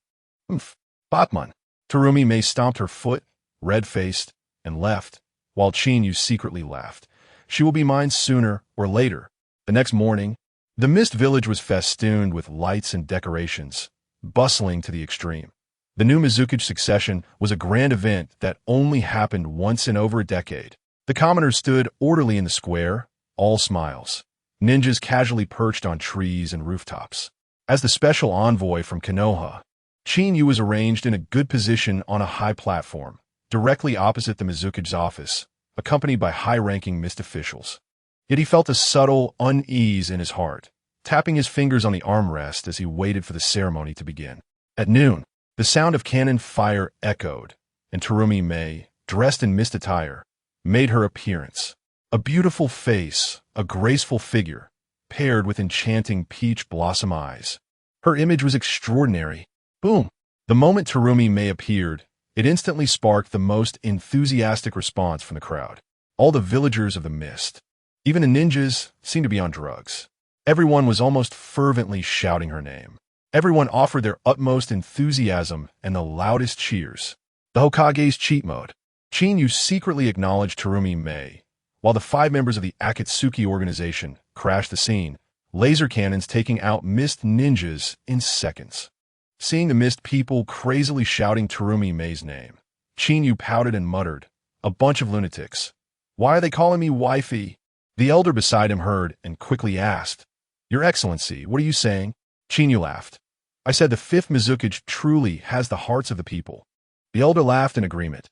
Batman. Terumi Mei stomped her foot, red-faced, and left, while Chinyu secretly laughed. She will be mine sooner or later. The next morning, the Mist Village was festooned with lights and decorations, bustling to the extreme. The new Mizuki succession was a grand event that only happened once in over a decade. The commoners stood orderly in the square, all smiles. Ninjas casually perched on trees and rooftops. As the special envoy from Konoha, Chinyu was arranged in a good position on a high platform, directly opposite the Mizuki's office, accompanied by high-ranking Mist officials. Yet he felt a subtle unease in his heart, tapping his fingers on the armrest as he waited for the ceremony to begin. At noon, the sound of cannon fire echoed, and Terumi Mei, dressed in mist attire, made her appearance. A beautiful face, a graceful figure, paired with enchanting peach blossom eyes. Her image was extraordinary. Boom! The moment Terumi Mei appeared, it instantly sparked the most enthusiastic response from the crowd. All the villagers of the mist, even the ninjas, seemed to be on drugs. Everyone was almost fervently shouting her name. Everyone offered their utmost enthusiasm and the loudest cheers. The Hokage's cheat mode. Chinyu secretly acknowledged Terumi Mei, while the 5 members of the Akatsuki organization crashed the scene, laser cannons taking out mist ninjas in seconds. Seeing the mist people crazily shouting Terumi Mei's name, Chinyu pouted and muttered, a bunch of lunatics. Why are they calling me wifey? The elder beside him heard and quickly asked, Your Excellency, what are you saying? Chinyu laughed. I said the 5th Mizuki truly has the hearts of the people. The elder laughed in agreement.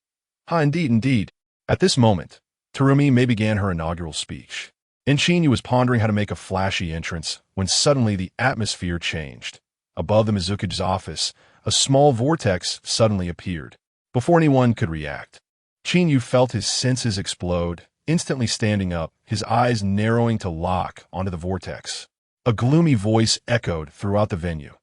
Indeed. At this moment, Terumi Mei began her inaugural speech. And Chinyu was pondering how to make a flashy entrance when suddenly the atmosphere changed. Above the Mizuki's office, a small vortex suddenly appeared. Before anyone could react, Chinyu felt his senses explode, instantly standing up, his eyes narrowing to lock onto the vortex. A gloomy voice echoed throughout the venue.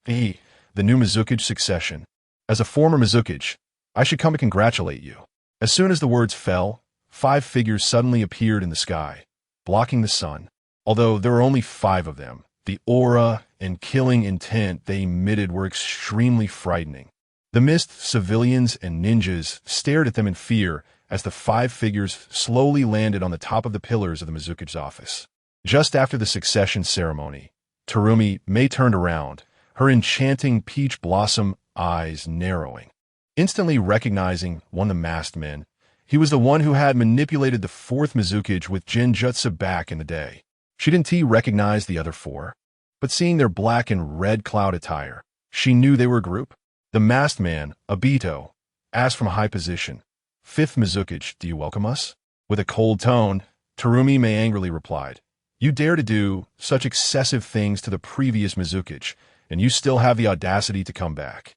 The new Mizuki succession. As a former Mizuki, I should come to congratulate you. As soon as the words fell, 5 figures suddenly appeared in the sky, blocking the sun. Although there were only 5 of them, the aura and killing intent they emitted were extremely frightening. The mist civilians and ninjas stared at them in fear as the 5 figures slowly landed on the top of the pillars of the Mizuki's office. Just after the succession ceremony, Terumi Mei turned around, her enchanting peach blossom eyes narrowing. Instantly recognizing one of the masked men, he was the one who had manipulated the 4th Mizuki with Genjutsu back in the day. She didn't recognize the other 4, but seeing their black and red cloud attire, she knew they were a group. The masked man, Obito, asked from a high position, 5th Mizuki, do you welcome us? With a cold tone, Terumi Mei angrily replied, You dare to do such excessive things to the previous Mizuki, and you still have the audacity to come back.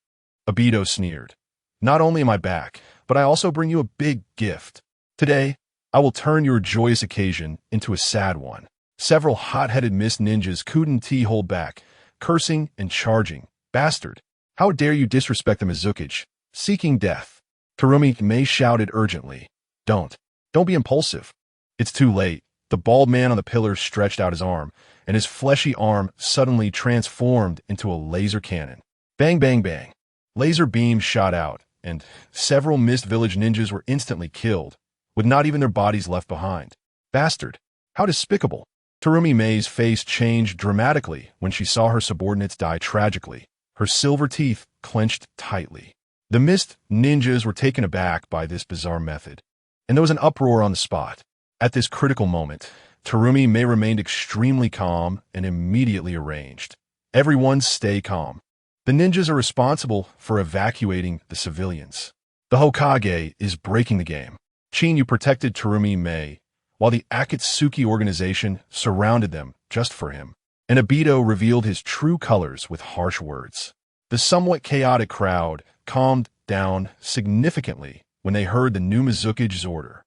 Obito sneered. Not only am I back, but I also bring you a big gift. Today, I will turn your joyous occasion into a sad one. Several hot-headed mist ninjas couldn't hold back, cursing and charging. Bastard! How dare you disrespect the Mizukage, seeking death? Terumi Mei shouted urgently. Don't be impulsive. It's too late. The bald man on the pillar stretched out his arm, and his fleshy arm suddenly transformed into a laser cannon. Bang, bang, bang. Laser beams shot out, and several Mist Village ninjas were instantly killed, with not even their bodies left behind. Bastard! How despicable! Terumi Mei's face changed dramatically when she saw her subordinates die tragically, her silver teeth clenched tightly. The Mist ninjas were taken aback by this bizarre method, and there was an uproar on the spot. At this critical moment, Terumi Mei remained extremely calm and immediately arranged. Everyone stay calm. The ninjas are responsible for evacuating the civilians. The Hokage is breaking the game. Chinyu protected Terumi Mei, while the Akatsuki organization surrounded them just for him. And Obito revealed his true colors with harsh words. The somewhat chaotic crowd calmed down significantly when they heard the new Mizukage's order.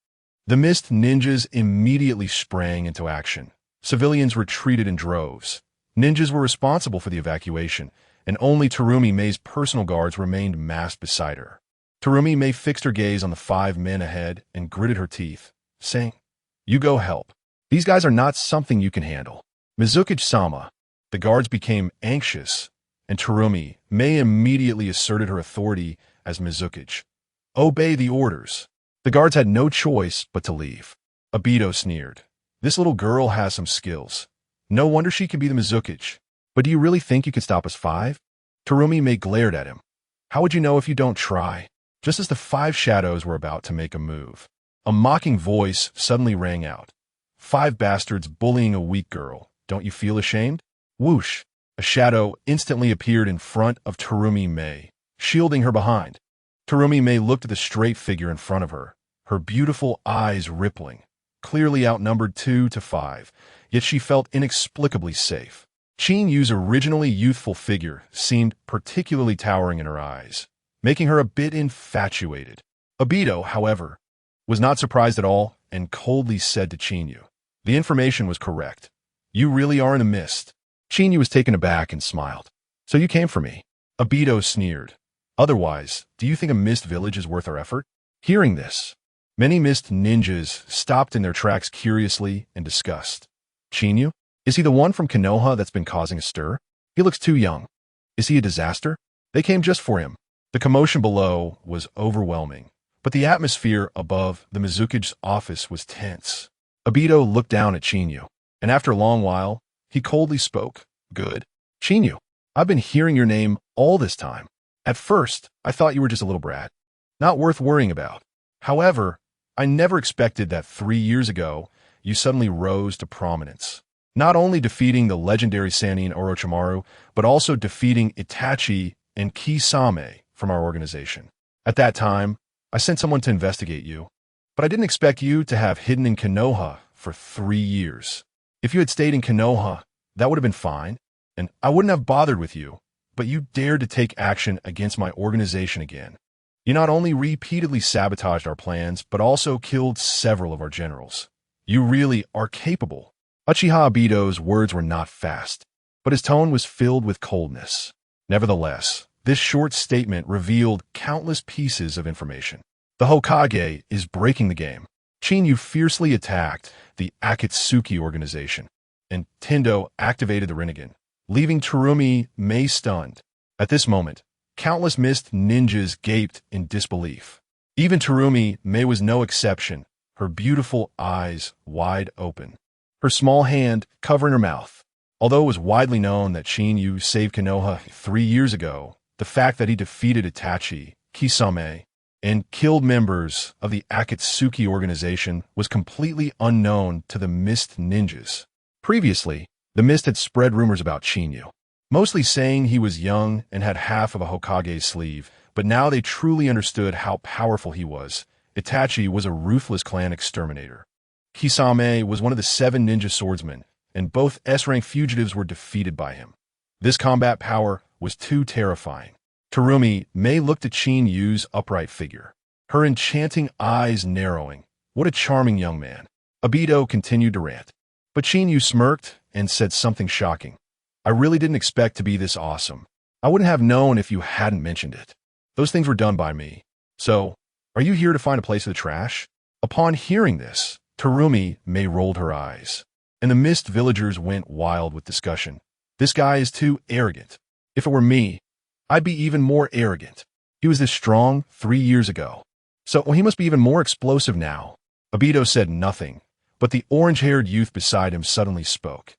The Mist ninjas immediately sprang into action. Civilians retreated in droves. Ninjas were responsible for the evacuation, and only Terumi Mei's personal guards remained massed beside her. Terumi Mei fixed her gaze on the 5 men ahead and gritted her teeth, saying, You go help. These guys are not something you can handle. Mizukage-sama. The guards became anxious, and Terumi Mei immediately asserted her authority as Mizukage. Obey the orders. The guards had no choice but to leave. Obito sneered. This little girl has some skills. No wonder she can be the Mizukage. But do you really think you can stop us 5? Terumi Mei glared at him. How would you know if you don't try? Just as the 5 shadows were about to make a move, a mocking voice suddenly rang out. 5 bastards bullying a weak girl. Don't you feel ashamed? Whoosh! A shadow instantly appeared in front of Terumi Mei, shielding her behind. Terumi Mei looked at the straight figure in front of her, her beautiful eyes rippling. Clearly outnumbered 2 to 5, yet she felt inexplicably safe. Qinyu's originally youthful figure seemed particularly towering in her eyes, making her a bit infatuated. Obito, however, was not surprised at all and coldly said to Qinyu, The information was correct. You really are in a mist. Qinyu was taken aback and smiled. So you came for me. Obito sneered. Otherwise, do you think a mist village is worth our effort? Hearing this, many mist ninjas stopped in their tracks curiously and disgust. Chinyu? Is he the one from Konoha that's been causing a stir? He looks too young. Is he a disaster? They came just for him. The commotion below was overwhelming, but the atmosphere above the Mizukage's office was tense. Obito looked down at Chinyu, and after a long while, he coldly spoke. Good. Chinyu, I've been hearing your name all this time. At first, I thought you were just a little brat, not worth worrying about. However, I never expected that 3 years ago, you suddenly rose to prominence. Not only defeating the legendary Sannin Orochimaru, but also defeating Itachi and Kisame from our organization. At that time, I sent someone to investigate you, but I didn't expect you to have hidden in Konoha for 3 years. If you had stayed in Konoha, that would have been fine, and I wouldn't have bothered with you, but you dared to take action against my organization again. You not only repeatedly sabotaged our plans, but also killed several of our generals. You really are capable. Uchiha Obito's words were not fast, but his tone was filled with coldness. Nevertheless, this short statement revealed countless pieces of information. The Hokage is breaking the game. Chinyu fiercely attacked the Akatsuki organization, and Tendo activated the Rinnegan, leaving Terumi Mei stunned. At this moment, countless mist ninjas gaped in disbelief. Even Terumi Mei was no exception, her beautiful eyes wide open, her small hand covering her mouth. Although it was widely known that Chinyu saved Konoha 3 years ago, the fact that he defeated Itachi, Kisame, and killed members of the Akatsuki organization was completely unknown to the Mist ninjas. Previously, the Mist had spread rumors about Chinyu, mostly saying he was young and had half of a Hokage's sleeve, but now they truly understood how powerful he was. Itachi was a ruthless clan exterminator. Kisame was one of the 7 ninja swordsmen, and both S-rank fugitives were defeated by him. This combat power was too terrifying. Terumi Mei looked at Chinyu's upright figure, her enchanting eyes narrowing. What a charming young man. Obito continued to rant. But Chinyu smirked and said something shocking. I really didn't expect to be this awesome. I wouldn't have known if you hadn't mentioned it. Those things were done by me. So, are you here to find a place of the trash? Upon hearing this, May rolled her eyes, and the mist villagers went wild with discussion. This guy is too arrogant. If it were me, I'd be even more arrogant. He was this strong 3 years ago. So he must be even more explosive now. Obito said nothing, but the orange-haired youth beside him suddenly spoke.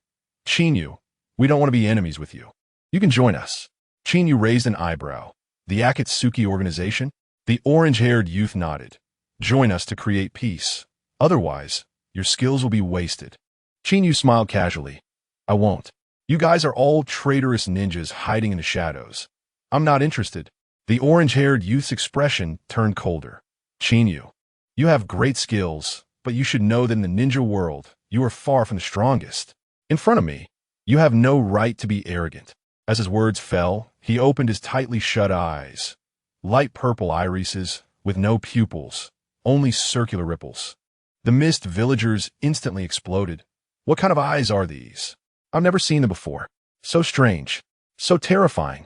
Chinyu, we don't want to be enemies with you. You can join us. Chinyu raised an eyebrow. The Akatsuki organization? The orange-haired youth nodded. Join us to create peace. Otherwise, your skills will be wasted. Chinyu smiled casually. I won't. You guys are all traitorous ninjas hiding in the shadows. I'm not interested. The orange-haired youth's expression turned colder. Chinyu, you have great skills, but you should know that in the ninja world, you are far from the strongest. In front of me, you have no right to be arrogant. As his words fell, he opened his tightly shut eyes. Light purple irises, with no pupils, only circular ripples. The mist villagers instantly exploded. What kind of eyes are these? I've never seen them before. So strange. So terrifying.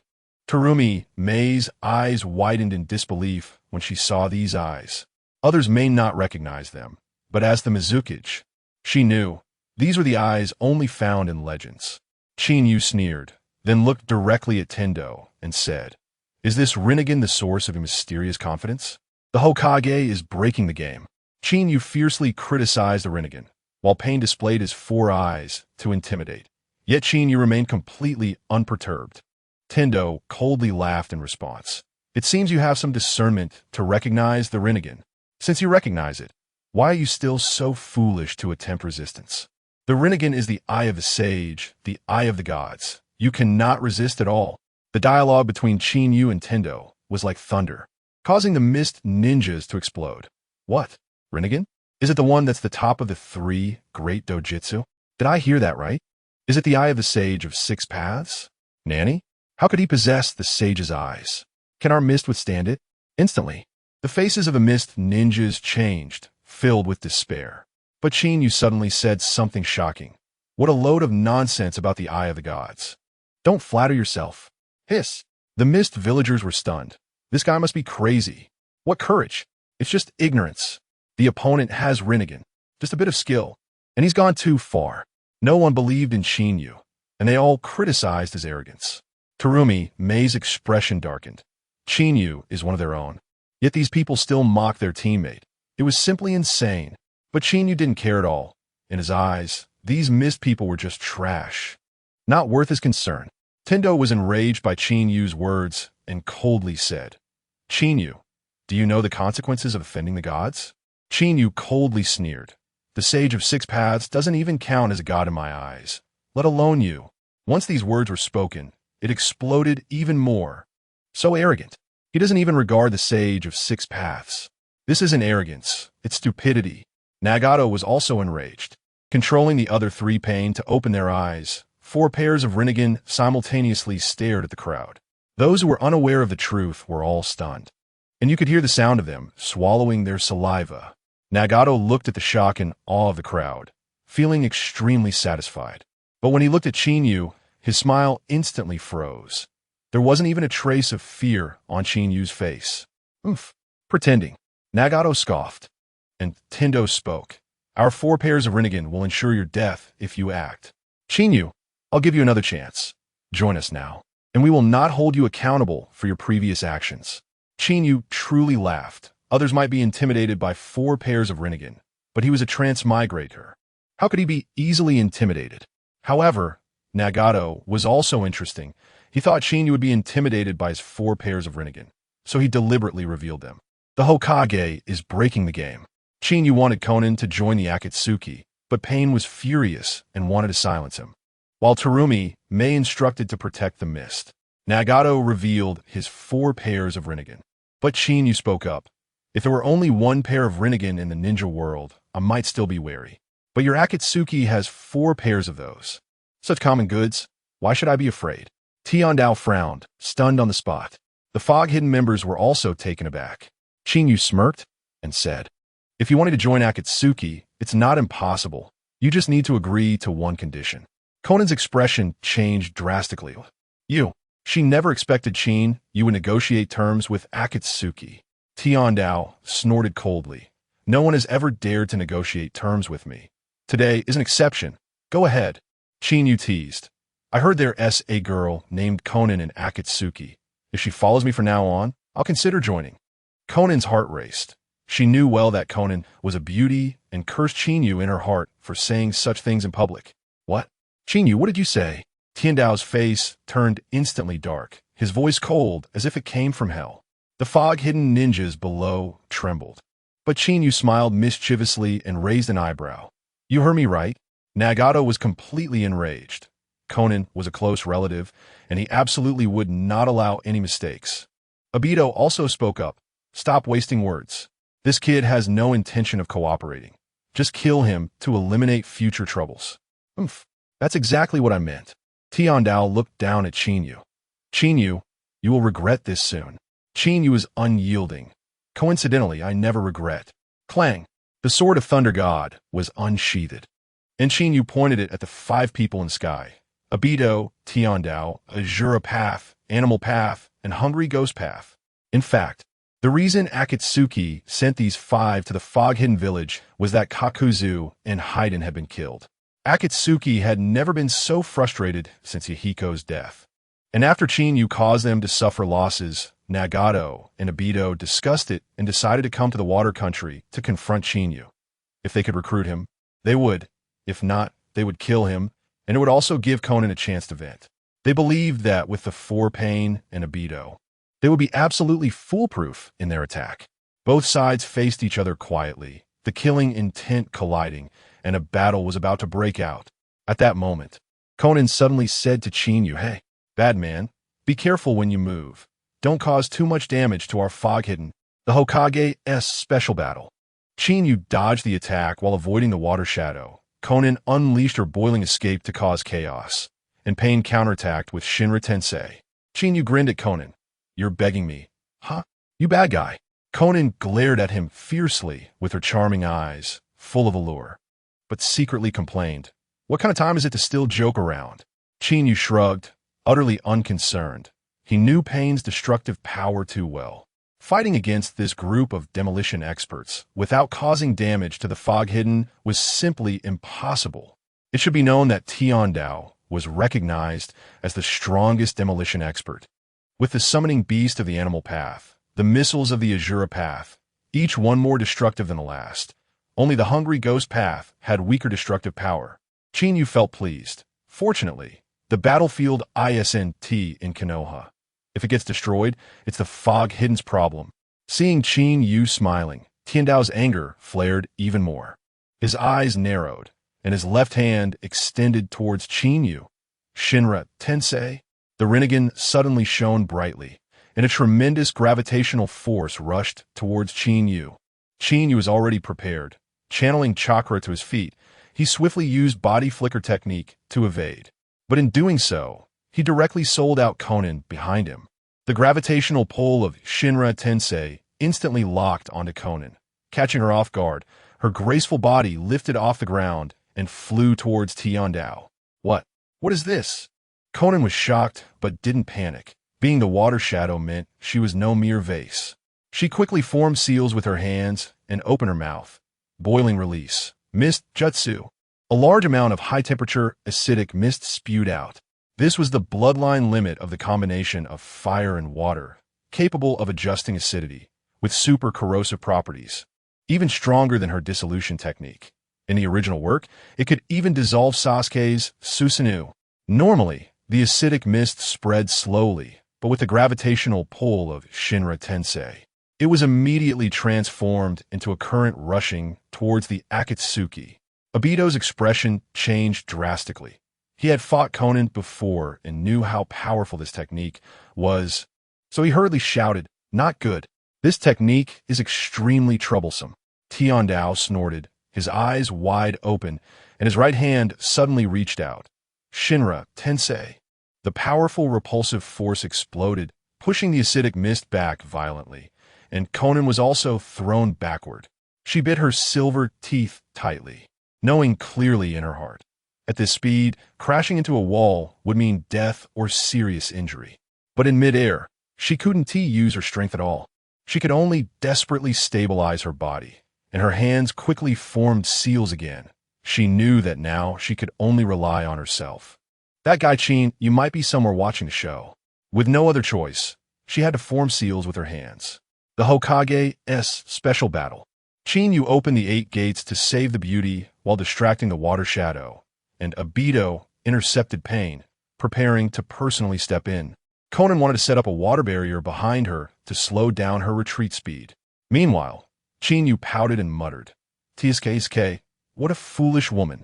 May's eyes widened in disbelief when she saw these eyes. Others may not recognize them, but as the Mizukage, she knew these were the eyes only found in legends. Chinyu sneered, then looked directly at Tendo and said, Is this Rinnegan the source of your mysterious confidence? The Hokage is breaking the game. Chinyu fiercely criticized the Rinnegan, while Pain displayed his 4 eyes to intimidate. Yet Chinyu remained completely unperturbed. Tendo coldly laughed in response. It seems you have some discernment to recognize the Rinnegan. Since you recognize it, why are you still so foolish to attempt resistance? The Rinnegan is the eye of the sage, the eye of the gods. You cannot resist at all. The dialogue between Chinyu and Tendo was like thunder, causing the mist ninjas to explode. What? Rinnegan? Is it the one that's the top of the 3 great dojutsu? Did I hear that right? Is it the eye of the sage of 6 paths? Nanny? How could he possess the sage's eyes? Can our mist withstand it? Instantly, the faces of the mist ninjas changed, filled with despair. But Chinyu suddenly said something shocking. What a load of nonsense about the eye of the gods. Don't flatter yourself. Hiss. The mist villagers were stunned. This guy must be crazy. What courage? It's just ignorance. The opponent has Rinnegan, just a bit of skill, and he's gone too far. No one believed in Chinyu, and they all criticized his arrogance. May's expression darkened. Chinyu is one of their own. Yet these people still mock their teammate. It was simply insane. But Chinyu didn't care at all. In his eyes, these mist people were just trash. Not worth his concern. Tendo was enraged by Chinyu's words and coldly said, Chinyu, do you know the consequences of offending the gods? Chinyu coldly sneered. The sage of 6 paths doesn't even count as a god in my eyes, let alone you. Once these words were spoken, it exploded even more. So arrogant. He doesn't even regard the sage of 6 paths. This isn't arrogance, it's stupidity. Nagato was also enraged. Controlling the other 3 Pain to open their eyes, 4 pairs of Rinnegan simultaneously stared at the crowd. Those who were unaware of the truth were all stunned. And you could hear the sound of them swallowing their saliva. Nagato looked at the shock and awe of the crowd, feeling extremely satisfied. But when he looked at Chinyu, his smile instantly froze. There wasn't even a trace of fear on Chinyu's face. Pretending. Nagato scoffed. And Tendo spoke. Our 4 pairs of Rinnegan will ensure your death if you act. Chinyu, I'll give you another chance. Join us now, and we will not hold you accountable for your previous actions. Chinyu truly laughed. Others might be intimidated by 4 pairs of Rinnegan, but he was a transmigrator. How could he be easily intimidated? However, Nagato was also interesting. He thought Chinyu would be intimidated by his 4 pairs of Rinnegan, so he deliberately revealed them. The Hokage is breaking the game. Chinyu wanted Konan to join the Akatsuki, but Pain was furious and wanted to silence him. While May instructed to protect the mist, Nagato revealed his 4 pairs of Rinnegan. But Chinyu spoke up. If there were only 1 pair of Rinnegan in the ninja world, I might still be wary. But your Akatsuki has 4 pairs of those. Such common goods, why should I be afraid? Tiandao frowned, stunned on the spot. The Fog-Hidden members were also taken aback. Chinyu smirked and said, If you wanted to join Akatsuki, it's not impossible. You just need to agree to one condition. Conan's expression changed drastically. You. She never expected Qin you would negotiate terms with Akatsuki. Tiandao snorted coldly. No one has ever dared to negotiate terms with me. Today is an exception. Go ahead. Qin teased. I heard there's a girl named Conan in Akatsuki. If she follows me from now on, I'll consider joining. Conan's heart raced. She knew well that Conan was a beauty and cursed Qinyu in her heart for saying such things in public. What? Qinyu, what did you say? Tiandao's face turned instantly dark, his voice cold as if it came from hell. The fog-hidden ninjas below trembled. But Qinyu smiled mischievously and raised an eyebrow. You heard me right. Nagato was completely enraged. Conan was a close relative, and he absolutely would not allow any mistakes. Obito also spoke up. Stop wasting words. This kid has no intention of cooperating. Just kill him to eliminate future troubles. That's exactly what I meant. Tiandao looked down at Qinyu. Qinyu, you will regret this soon. Qinyu is unyielding. Coincidentally, I never regret. Clang. The sword of Thunder God was unsheathed. And Qinyu pointed it at the 5 people in sky. Obito, Tiandao, Azura Path, Animal Path, and Hungry Ghost Path. In fact, the reason Akatsuki sent these 5 to the fog-hidden village was that Kakuzu and Haiden had been killed. Akatsuki had never been so frustrated since Yahiko's death. And after Qinyu caused them to suffer losses, Nagato and Obito discussed it and decided to come to the water country to confront Qinyu. If they could recruit him, they would. If not, they would kill him, and it would also give Conan a chance to vent. They believed that with the 4 Pain and Obito, they would be absolutely foolproof in their attack. Both sides faced each other quietly, the killing intent colliding, and a battle was about to break out. At that moment, Conan suddenly said to Qinyu, Hey, bad man, be careful when you move. Don't cause too much damage to our fog-hidden, the Hokage's special battle. Qinyu dodged the attack while avoiding the water shadow. Conan unleashed her boiling escape to cause chaos, and Pain counterattacked with Shinra Tensei. Qinyu grinned at Conan. You're begging me. Huh? You bad guy. Conan glared at him fiercely with her charming eyes, full of allure, but secretly complained. What kind of time is it to still joke around? Qinyu shrugged, utterly unconcerned. He knew Pain's destructive power too well. Fighting against this group of demolition experts without causing damage to the fog-hidden was simply impossible. It should be known that Tiandao was recognized as the strongest demolition expert. With the summoning beast of the Animal Path, the missiles of the Azura Path, each one more destructive than the last, only the Hungry Ghost Path had weaker destructive power. Qinyu felt pleased. Fortunately, the battlefield isn't in Konoha. If it gets destroyed, it's the fog-hidden's problem. Seeing Qinyu smiling, Tiandao's anger flared even more. His eyes narrowed, and his left hand extended towards Qinyu. Shinra Tensei, the Rinnegan suddenly shone brightly, and a tremendous gravitational force rushed towards Qinyu. Qinyu was already prepared. Channeling chakra to his feet, he swiftly used body flicker technique to evade. But in doing so, he directly sold out Conan behind him. The gravitational pull of Shinra Tensei instantly locked onto Conan. Catching her off guard, her graceful body lifted off the ground and flew towards Tiandao. What? What is this? Conan was shocked but didn't panic. Being the water shadow meant she was no mere vase. She quickly formed seals with her hands and opened her mouth. Boiling release. Mist jutsu. A large amount of high-temperature, acidic mist spewed out. This was the bloodline limit of the combination of fire and water, capable of adjusting acidity, with super corrosive properties, even stronger than her dissolution technique. In the original work, it could even dissolve Sasuke's Susanoo. Normally, the acidic mist spread slowly, but with the gravitational pull of Shinra Tensei, it was immediately transformed into a current rushing towards the Akatsuki. Obito's expression changed drastically. He had fought Conan before and knew how powerful this technique was, so he hurriedly shouted, Not good. This technique is extremely troublesome. Tiandao snorted, his eyes wide open, and his right hand suddenly reached out. Shinra Tensei. The powerful repulsive force exploded, pushing the acidic mist back violently, and Conan was also thrown backward. She bit her silver teeth tightly. knowing clearly in her heart. At this speed, crashing into a wall would mean death or serious injury. But in midair, she couldn't use her strength at all. She could only desperately stabilize her body, and her hands quickly formed seals again. She knew that now she could only rely on herself. That guy Chin, you might be somewhere watching the show. With no other choice, she had to form seals with her hands. The Hokage's special battle. Chinyu opened the 8 gates to save the beauty while distracting the water shadow, and Obito intercepted Pain, preparing to personally step in. Conan wanted to set up a water barrier behind her to slow down her retreat speed. Meanwhile, Chinyu pouted and muttered, "Tsuke, what a foolish woman."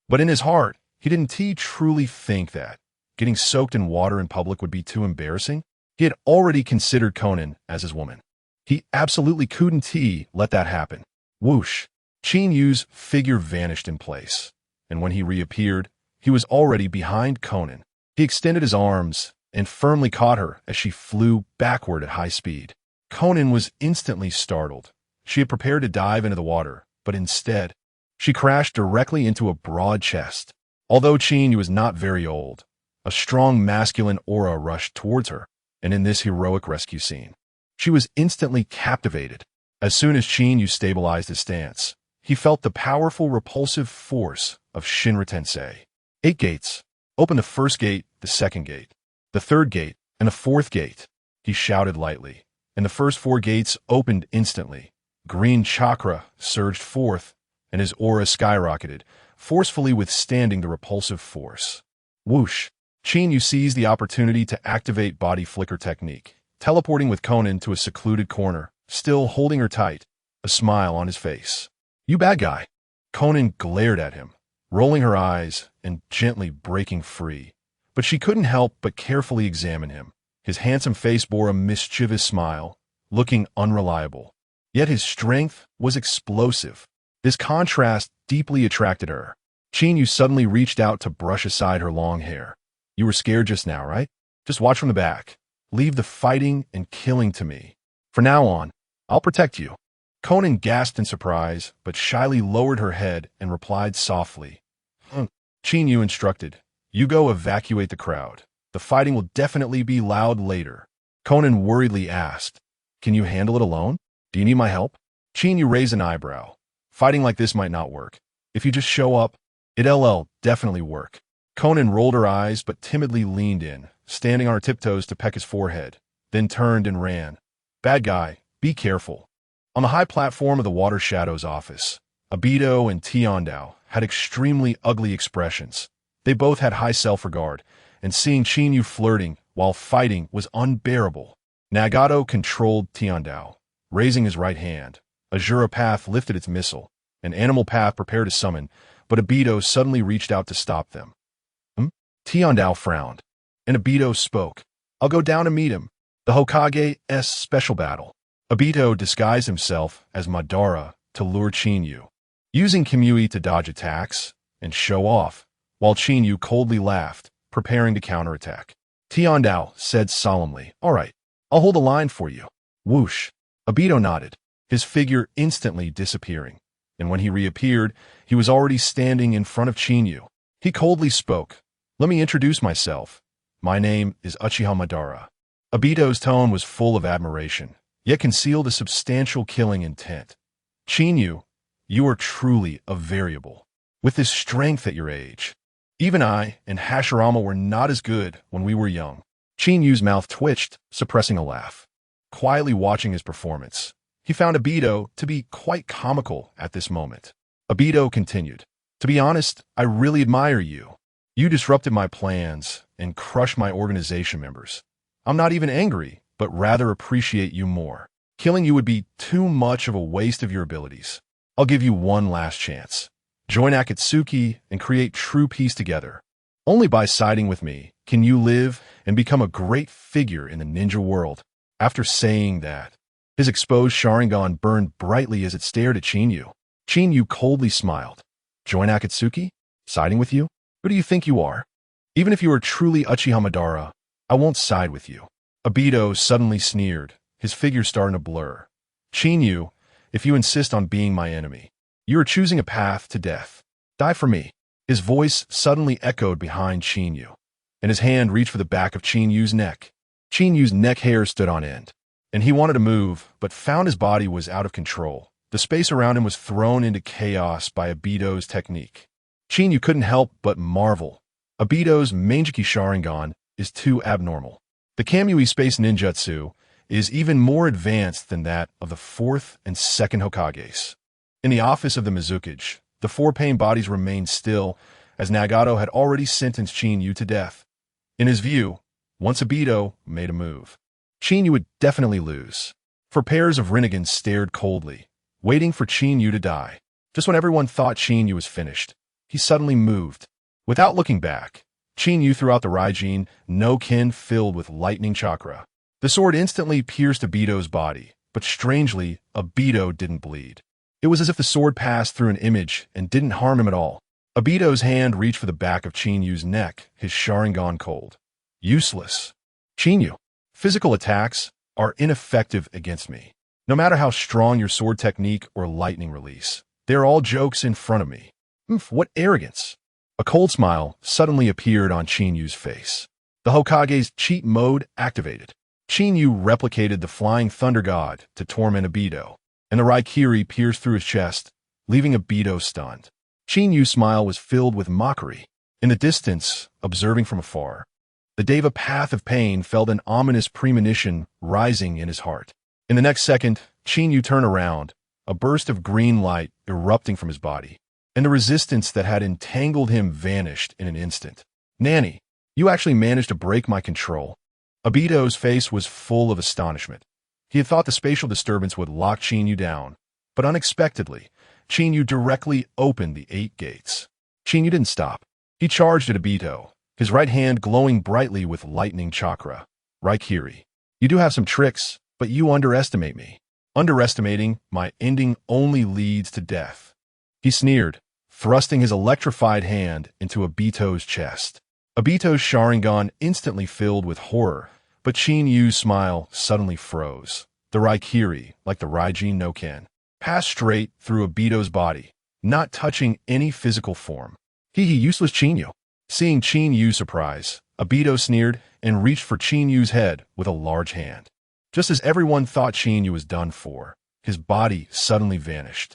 But in his heart, he didn't truly think that getting soaked in water in public would be too embarrassing. He had already considered Conan as his woman. He absolutely couldn't let that happen. Whoosh! Chinyu's figure vanished in place, and when he reappeared, he was already behind Conan. He extended his arms and firmly caught her as she flew backward at high speed. Conan was instantly startled. She had prepared to dive into the water, but instead, she crashed directly into a broad chest. Although Chinyu was not very old, a strong masculine aura rushed towards her, and in this heroic rescue scene, she was instantly captivated. As soon as Chinyu stabilized his stance, he felt the powerful repulsive force of Shinra Tensei. 8 gates. Open the first gate, the second gate, the third gate, and the fourth gate. He shouted lightly, and the first 4 gates opened instantly. Green chakra surged forth, and his aura skyrocketed, forcefully withstanding the repulsive force. Whoosh! Chinyu seized the opportunity to activate body flicker technique, teleporting with Conan to a secluded corner, still holding her tight, a smile on his face. "You bad guy." Conan glared at him, rolling her eyes and gently breaking free. But she couldn't help but carefully examine him. His handsome face bore a mischievous smile, looking unreliable. Yet his strength was explosive. This contrast deeply attracted her. Chinyu suddenly reached out to brush aside her long hair. "You were scared just now, right? Just watch from the back. Leave the fighting and killing to me. From now on, I'll protect you." Conan gasped in surprise, but shyly lowered her head and replied softly. Chinyu instructed, "You go evacuate the crowd. The fighting will definitely be loud later." Conan worriedly asked, "Can you handle it alone? Do you need my help?" Chinyu raised an eyebrow. "Fighting like this might not work. If you just show up, it'll definitely work." Conan rolled her eyes but timidly leaned in, standing on her tiptoes to peck his forehead, then turned and ran. "Bad guy, be careful." On the high platform of the Water Shadow's office, Obito and Tiandao had extremely ugly expressions. They both had high self-regard, and seeing Chinyu flirting while fighting was unbearable. Nagato controlled Tiandao, raising his right hand. Azura Path lifted its missile, and Animal Path prepared to summon, but Obito suddenly reached out to stop them. Tiandao frowned, and Obito spoke. "I'll go down and meet him. The Hokage's special battle." Obito disguised himself as Madara to lure Chinyu, using Kamui to dodge attacks and show off, while Chinyu coldly laughed, preparing to counterattack. Tiandao said solemnly, "All right, I'll hold the line for you." Whoosh! Obito nodded, his figure instantly disappearing, and when he reappeared, he was already standing in front of Chinyu. He coldly spoke, "Let me introduce myself. My name is Uchiha Madara." Obito's tone was full of admiration, yet concealed a substantial killing intent. "Chinyu, you are truly a variable. With this strength at your age, even I and Hashirama were not as good when we were young." Chinyu's mouth twitched, suppressing a laugh. Quietly watching his performance, he found Obito to be quite comical at this moment. Obito continued, "To be honest, I really admire you. You disrupted my plans and crushed my organization members. I'm not even angry, but rather appreciate you more. Killing you would be too much of a waste of your abilities. I'll give you one last chance. Join Akatsuki and create true peace together. Only by siding with me can you live and become a great figure in the ninja world." After saying that, his exposed Sharingan burned brightly as it stared at Chinyu. Chinyu coldly smiled. "Join Akatsuki? Siding with you? Who do you think you are? Even if you are truly Uchiha Madara, I won't side with you." Obito suddenly sneered, his figure starting to blur. "Chinyu, if you insist on being my enemy, you are choosing a path to death. Die for me. His voice suddenly echoed behind Qinyu, and his hand reached for the back of Qinyu's neck. Qinyu's neck hair stood on end, and he wanted to move, but found his body was out of control. The space around him was thrown into chaos by Obito's technique. Qinyu couldn't help but marvel. Obito's Mangeki Sharingan is too abnormal. The Kamui space ninjutsu is even more advanced than that of the 4th and 2nd Hokages. In the office of the Mizukage, the 4 pain bodies remained still, as Nagato had already sentenced Qinyu to death. In his view, once Obito made a move, Qinyu would definitely lose. 4 pairs of renegades stared coldly, waiting for Qinyu to die. Just when everyone thought Qinyu was finished, he suddenly moved. Without looking back, Qinyu threw out the Raijin no Ken filled with lightning chakra. The sword instantly pierced Obito's body, but strangely, Obito didn't bleed. It was as if the sword passed through an image and didn't harm him at all. Obito's hand reached for the back of Qinyu's neck, his Sharingan cold. Useless. Qinyu, physical attacks are ineffective against me. No matter how strong your sword technique or lightning release, they are all jokes in front of me. What arrogance. A cold smile suddenly appeared on Qinyu's face. The Hokage's cheat mode activated. Qinyu replicated the Flying Thunder God to torment Obito, and the Raikiri pierced through his chest, leaving Obito stunned. Qinyu's smile was filled with mockery. In the distance, observing from afar, the Deva path of pain felt an ominous premonition rising in his heart. In the next second, Qinyu turned around, a burst of green light erupting from his body, and the resistance that had entangled him vanished in an instant. Nanny, you actually managed to break my control. Obito's face was full of astonishment. He had thought the spatial disturbance would lock Qinyu down, but unexpectedly, Qinyu directly opened the 8 gates. Qinyu didn't stop. He charged at Obito, his right hand glowing brightly with lightning chakra. Raikiri, you do have some tricks, but you underestimate me. Underestimating my ending only leads to death. He sneered, thrusting his electrified hand into Obito's chest. Obito's Sharingan instantly filled with horror, but Qinyu's smile suddenly froze. The Raikiri, like the Raijin no Ken, passed straight through Obito's body, not touching any physical form. Useless Qinyu. Seeing Qinyu's surprise, Obito sneered and reached for Qinyu's head with a large hand. Just as everyone thought Qinyu was done for, his body suddenly vanished.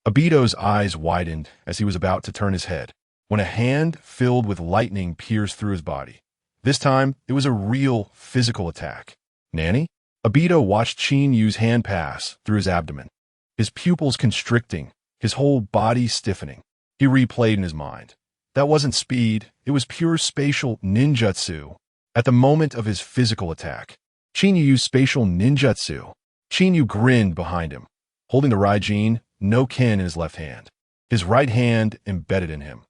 Obito's eyes widened as he was about to turn his head, when a hand filled with lightning pierced through his body. This time, it was a real physical attack. Nanny? Obito watched Qinyu's hand pass through his abdomen, his pupils constricting, his whole body stiffening. He replayed in his mind. That wasn't speed, it was pure spatial ninjutsu. At the moment of his physical attack, Qinyu used spatial ninjutsu. Qinyu grinned behind him, holding the Raijin no Ken in his left hand, his right hand embedded in him.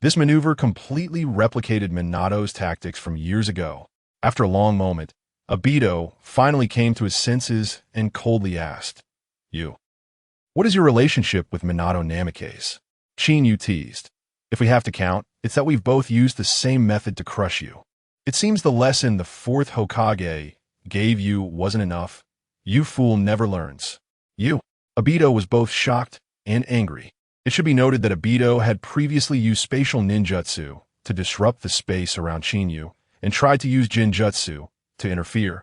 This maneuver completely replicated Minato's tactics from years ago. After a long moment, Obito finally came to his senses and coldly asked, What is your relationship with Minato Namikaze? Qinyu teased. If we have to count, it's that we've both used the same method to crush you. It seems the lesson the 4th Hokage gave you wasn't enough. You fool never learns. Obito was both shocked and angry. It should be noted that Obito had previously used spatial ninjutsu to disrupt the space around Qinyu and tried to use Jinjutsu to interfere.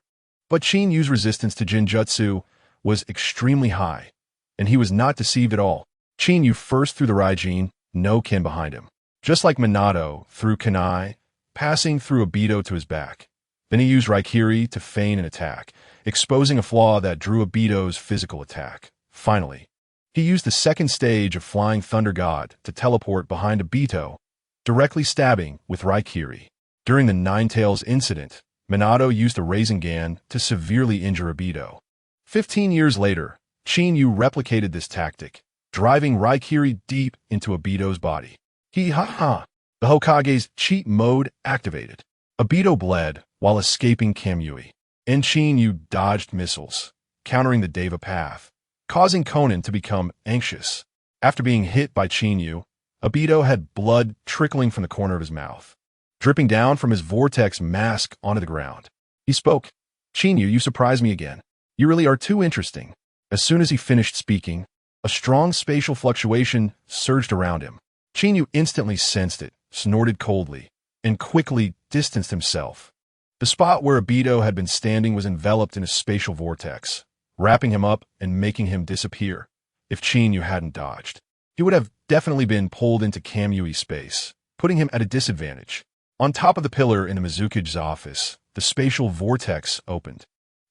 But Qinyu's resistance to Jinjutsu was extremely high, and he was not deceived at all. Qinyu first threw the Raijin no Ken behind him, just like Minato threw Kunai, passing through Obito to his back. Then he used Raikiri to feign an attack, exposing a flaw that drew Obito's physical attack. Finally, he used the second stage of Flying Thunder God to teleport behind Obito, directly stabbing with Raikiri. During the Nine Tails incident, Minato used the Rasengan to severely injure Obito. 15 years later, Qinyu replicated this tactic, driving Raikiri deep into Obito's body. The Hokage's cheat mode activated. Obito bled while escaping Kamui, and Qinyu dodged missiles, countering the Deva path, causing Conan to become anxious. After being hit by Qinyu, Obito had blood trickling from the corner of his mouth, dripping down from his vortex mask onto the ground. He spoke. Qinyu, you surprise me again. You really are too interesting. As soon as he finished speaking, a strong spatial fluctuation surged around him. Chinyu instantly sensed it, snorted coldly, and quickly distanced himself. The spot where Obito had been standing was enveloped in a spatial vortex, wrapping him up and making him disappear. If Chinyu hadn't dodged, he would have definitely been pulled into Kamui space, putting him at a disadvantage. On top of the pillar in the Mizuki's office, the spatial vortex opened,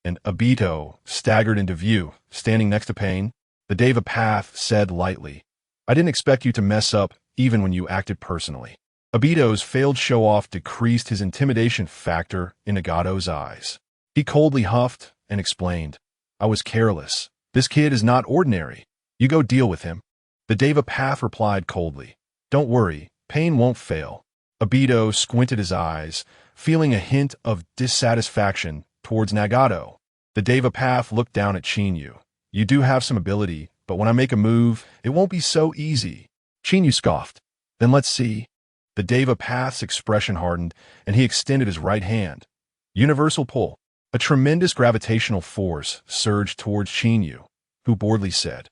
and Obito staggered into view, standing next to Pain. The Deva Path said lightly, "I didn't expect you to mess up even when you acted personally." Obito's failed show-off decreased his intimidation factor in Nagato's eyes. He coldly huffed and explained, "I was careless. This kid is not ordinary. You go deal with him." The Deva Path replied coldly, "Don't worry, Pain won't fail." Obito squinted his eyes, feeling a hint of dissatisfaction towards Nagato. The Deva Path looked down at Chinyu. "You do have some ability, but when I make a move, it won't be so easy." Chinyu scoffed. "Then let's see." The Deva Path's expression hardened, and he extended his right hand. Universal pull. A tremendous gravitational force surged towards Chinyu, who boredly said,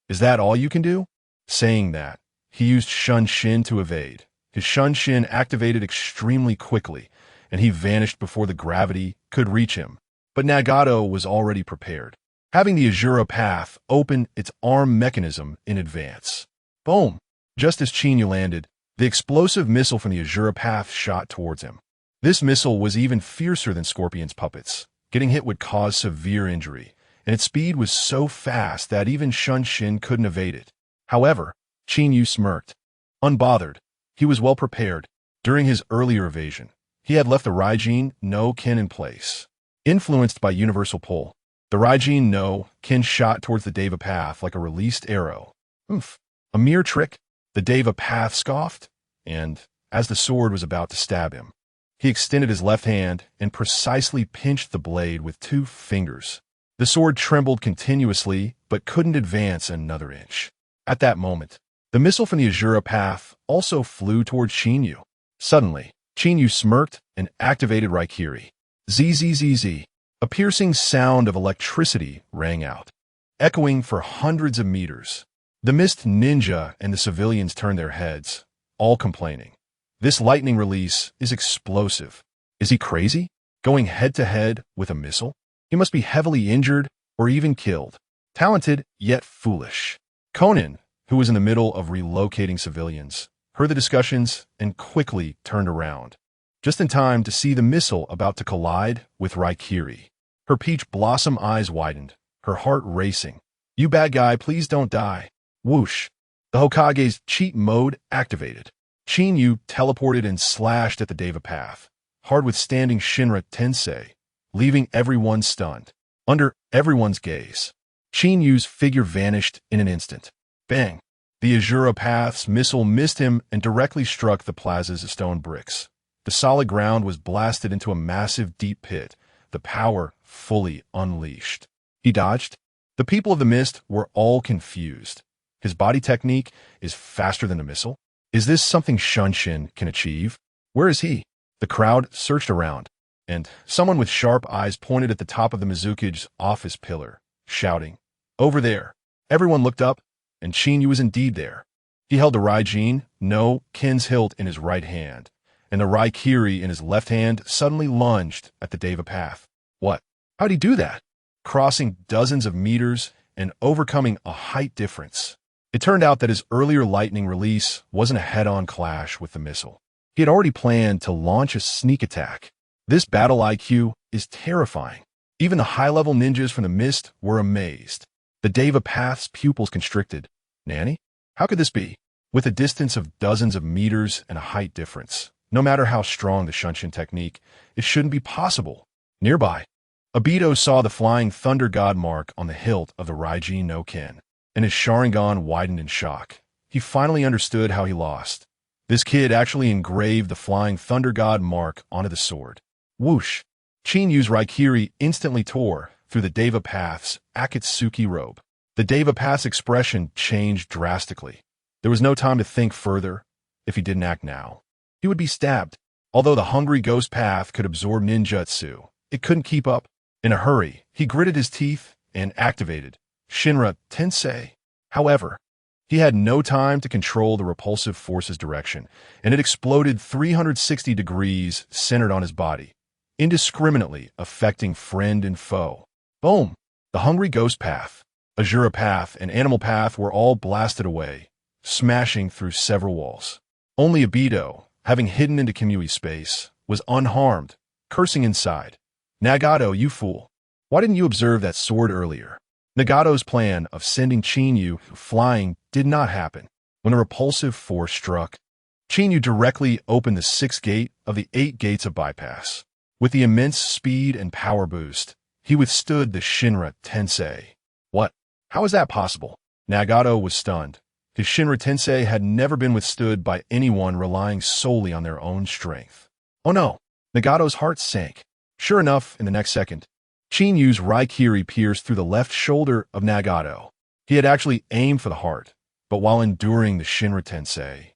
"Is that all you can do?" Saying that, he used Shunshin to evade. His Shunshin activated extremely quickly, and he vanished before the gravity could reach him. But Nagato was already prepared, having the Azura Path open its arm mechanism in advance. Boom! Just as Chinyu landed, the explosive missile from the Azura Path shot towards him. This missile was even fiercer than Scorpion's puppets. Getting hit would cause severe injury, and its speed was so fast that even Shunshin couldn't evade it. However, Chinyu smirked. Unbothered, he was well prepared. During his earlier evasion, he had left the Raijin no Ken in place. Influenced by universal pull, the Raijin no Ken shot towards the Deva Path like a released arrow. Oomph! A mere trick? The Deva Path scoffed, and, as the sword was about to stab him, he extended his left hand and precisely pinched the blade with 2 fingers. The sword trembled continuously, but couldn't advance another inch. At that moment, the missile from the Azura Path also flew towards Chinyu. Suddenly, Chinyu smirked and activated Raikiri. Zzz. A piercing sound of electricity rang out, echoing for hundreds of meters. The mist ninja and the civilians turned their heads, all complaining. This lightning release is explosive. Is he crazy? Going head-to-head with a missile? He must be heavily injured or even killed. Talented, yet foolish. Conan, who was in the middle of relocating civilians, heard the discussions and quickly turned around, just in time to see the missile about to collide with Raikiri. Her peach blossom eyes widened, her heart racing. "You bad guy, please don't die." Whoosh! The Hokage's cheat mode activated. Chinyu teleported and slashed at the Deva Path, hard withstanding Shinra Tensei, leaving everyone stunned. Under everyone's gaze, Chinyu's figure vanished in an instant. Bang! The Azura Path's missile missed him and directly struck the plaza's stone bricks. The solid ground was blasted into a massive deep pit, the power fully unleashed. He dodged. The people of the mist were all confused. His body technique is faster than a missile. Is this something Shunshin can achieve? Where is he? The crowd searched around, and someone with sharp eyes pointed at the top of the Mizuki's office pillar, shouting, "Over there!" Everyone looked up, and Chinyu was indeed there. He held the Raijin no Ken's hilt in his right hand, and the Raikiri in his left hand suddenly lunged at the Deva Path. What? How'd he do that? Crossing dozens of meters and overcoming a height difference. It turned out that his earlier lightning release wasn't a head-on clash with the missile. He had already planned to launch a sneak attack. This battle IQ is terrifying. Even the high-level ninjas from the mist were amazed. The Deva Path's pupils constricted. Nanny? How could this be? With a distance of dozens of meters and a height difference, no matter how strong the Shunshin technique, it shouldn't be possible. Nearby, Obito saw the flying thunder god mark on the hilt of the Raijin no Ken, and his Sharingan widened in shock. He finally understood how he lost. This kid actually engraved the flying thunder god mark onto the sword. Whoosh! Chinyu's Raikiri instantly tore through the Deva Path's Akatsuki robe. The Deva Path's expression changed drastically. There was no time to think further. If he didn't act now, he would be stabbed. Although the hungry ghost path could absorb ninjutsu, it couldn't keep up. In a hurry, he gritted his teeth and activated Shinra Tensei. However, He had no time to control the repulsive force's direction, and it exploded 360 degrees centered on his body, indiscriminately affecting friend and foe. Boom! The hungry ghost path, Azura path, and animal path were all blasted away, smashing through several walls. Only Obito, having hidden into Kinyu's's space, was unharmed, cursing inside. Nagato, you fool! Why didn't you observe that sword earlier? Nagato's plan of sending Chinyu flying did not happen. When the repulsive force struck, Chinyu directly opened the sixth gate of the 8 gates of bypass. With the immense speed and power boost, he withstood the Shinra Tensei. What? How is that possible? Nagato was stunned. His Shinra Tensei had never been withstood by anyone relying solely on their own strength. Oh no! Nagato's heart sank. Sure enough, in the next second, Chinyu's Raikiri pierced through the left shoulder of Nagato. He had actually aimed for the heart, but while enduring the Shinra Tensei,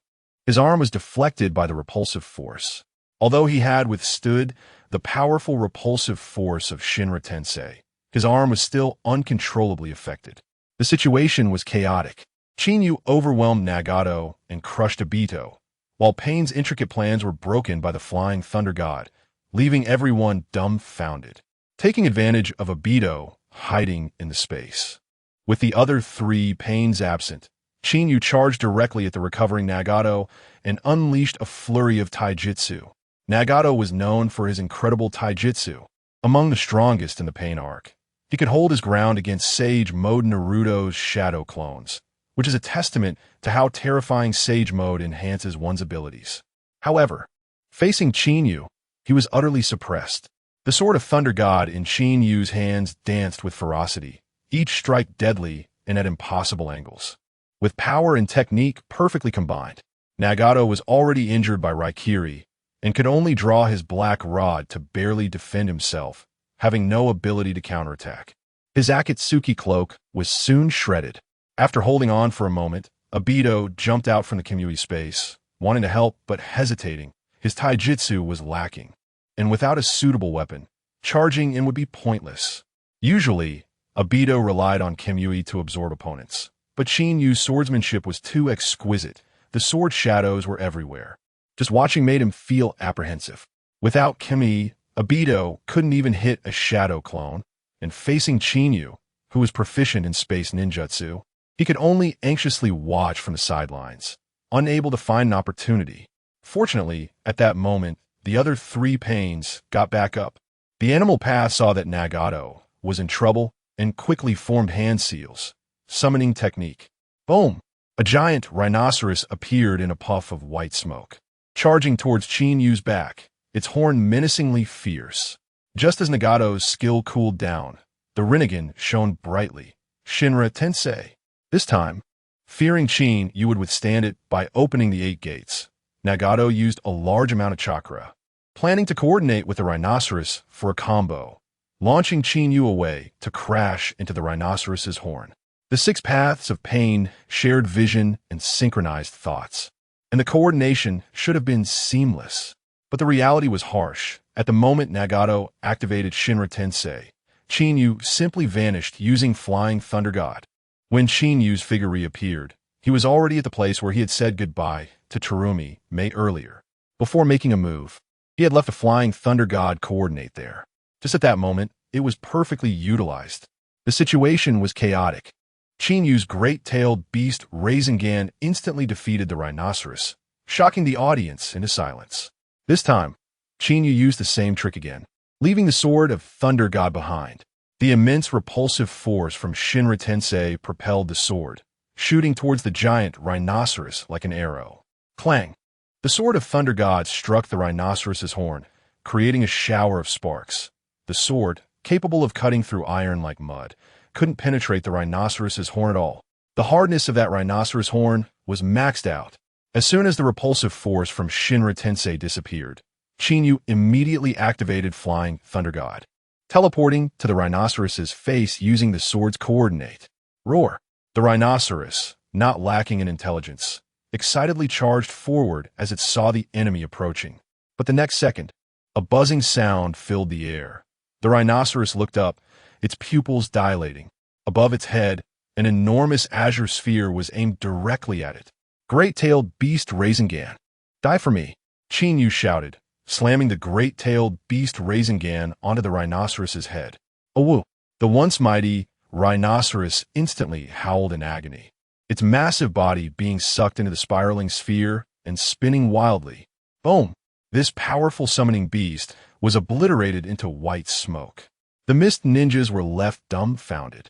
his arm was deflected by the repulsive force. Although he had withstood the powerful repulsive force of Shinra Tensei, his arm was still uncontrollably affected. The situation was chaotic. Chinyu overwhelmed Nagato and crushed Obito, while Pain's intricate plans were broken by the Flying Thunder God, leaving everyone dumbfounded. Taking advantage of Obito hiding in the space. With the other 3 Pains absent, Chinyu charged directly at the recovering Nagato and unleashed a flurry of taijutsu. Nagato was known for his incredible taijutsu, among the strongest in the Pain arc. He could hold his ground against Sage Mode Naruto's shadow clones, which is a testament to how terrifying Sage Mode enhances one's abilities. However, facing Chinyu, he was utterly suppressed. The Sword of Thunder God in Chinyu's hands danced with ferocity, each strike deadly and at impossible angles. With power and technique perfectly combined, Nagato was already injured by Raikiri and could only draw his black rod to barely defend himself, having no ability to counterattack. His Akatsuki cloak was soon shredded. After holding on for a moment, Obito jumped out from the Kinyu'u space, wanting to help but hesitating. His taijutsu was lacking, and without a suitable weapon, charging in would be pointless. Usually, Obito relied on Kinyu'u to absorb opponents, but Chinyu's swordsmanship was too exquisite. The sword shadows were everywhere. Just watching made him feel apprehensive. Without Kinyu'u, Obito couldn't even hit a shadow clone, and facing Chinyu, who was proficient in space ninjutsu, he could only anxiously watch from the sidelines, unable to find an opportunity. Fortunately, at that moment, the other 3 Pains got back up. The animal path saw that Nagato was in trouble and quickly formed hand seals, summoning technique. Boom! A giant rhinoceros appeared in a puff of white smoke, charging towards Chinyu's back, its horn menacingly fierce. Just as Nagato's skill cooled down, the Rinnegan shone brightly. Shinra Tensei. This time, fearing Chinyu would withstand it by opening the 8 gates, Nagato used a large amount of chakra, planning to coordinate with the rhinoceros for a combo, launching Chinyu away to crash into the rhinoceros's horn. The 6 paths of pain shared vision and synchronized thoughts, and the coordination should have been seamless. But the reality was harsh. At the moment Nagato activated Shinra Tensei, Chinyu simply vanished using Flying Thunder God. When Chinyu's figure reappeared, he was already at the place where he had said goodbye to Terumi May earlier. Before making a move, he had left a Flying Thunder God coordinate there. Just at that moment, it was perfectly utilized. The situation was chaotic. Chinyu's great-tailed beast Rasengan instantly defeated the rhinoceros, shocking the audience into silence. This time, Chinyu used the same trick again, leaving the Sword of Thunder God behind. The immense repulsive force from Shinra Tensei propelled the sword, shooting towards the giant rhinoceros like an arrow. Clang! The Sword of Thunder God struck the rhinoceros's horn, creating a shower of sparks. The sword, capable of cutting through iron like mud, couldn't penetrate the rhinoceros's horn at all. The hardness of that rhinoceros horn was maxed out. As soon as the repulsive force from Shinra Tensei disappeared, Chinyu immediately activated Flying Thunder God, teleporting to the rhinoceros's face using the sword's coordinate. Roar! The rhinoceros, not lacking in intelligence, excitedly charged forward as it saw the enemy approaching. But the next second, a buzzing sound filled the air. The rhinoceros looked up, its pupils dilating. Above its head, An enormous azure sphere was aimed directly at it. Great-tailed beast Sharingan. Die for me, Chinyu shouted, slamming the great-tailed beast Sharingan onto the rhinoceros's head. Oh, the once mighty rhinoceros instantly howled in agony, its massive body being sucked into the spiraling sphere and spinning wildly. Boom! This powerful summoning beast was obliterated into white smoke. The mist ninjas were left dumbfounded.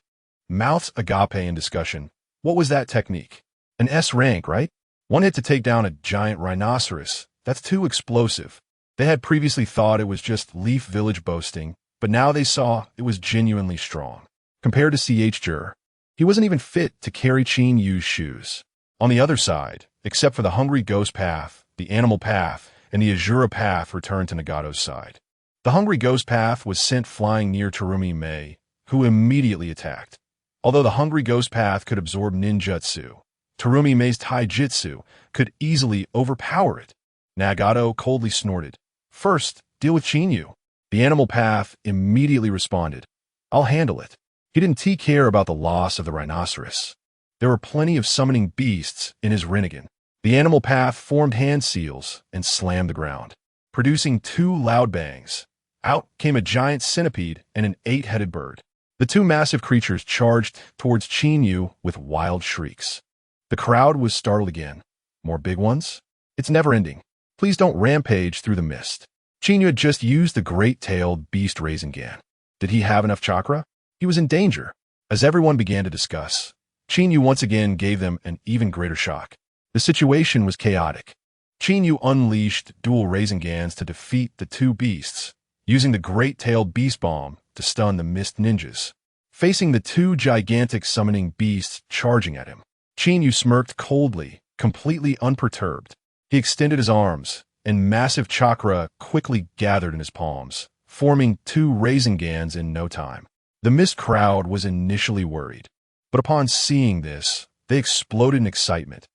Mouths agape in discussion. What was that technique? An S rank, right? One hit to take down a giant rhinoceros. That's too explosive. They had previously thought it was just Leaf Village boasting, but now they saw it was genuinely strong. Compared to CH'er, he wasn't even fit to carry Qinyu's shoes. On the other side, except for the Hungry Ghost path, the Animal path, and the Azura path returned to Nagato's side. The Hungry Ghost path was sent flying near Terumi Mei, who immediately attacked. Although the Hungry Ghost path could absorb ninjutsu, Terumi Mei's taijutsu could easily overpower it. Nagato coldly snorted. First, deal with Chinyu. The Animal path immediately responded. I'll handle it. He didn't care about the loss of the rhinoceros. There were plenty of summoning beasts in his Rinnegan. The Animal path formed hand seals and slammed the ground, producing two loud bangs. Out came a giant centipede and an 8-headed bird. The two massive creatures charged towards Chinyu with wild shrieks. The crowd was startled again. More big ones? It's never ending. Please don't rampage through the mist. Chinyu had just used the great-tailed beast Sharingan. Did he have enough chakra? He was in danger. As everyone began to discuss, Chinyu once again gave them an even greater shock. The situation was chaotic. Chinyu unleashed dual Sharingans to defeat the two beasts, using the great-tailed beast bomb to stun the mist ninjas. Facing the two gigantic summoning beasts charging at him, Chinyu smirked coldly, completely unperturbed. He extended his arms, and massive chakra quickly gathered in his palms, forming two Sharingans in no time. The mist crowd was initially worried, but upon seeing this, they exploded in excitement.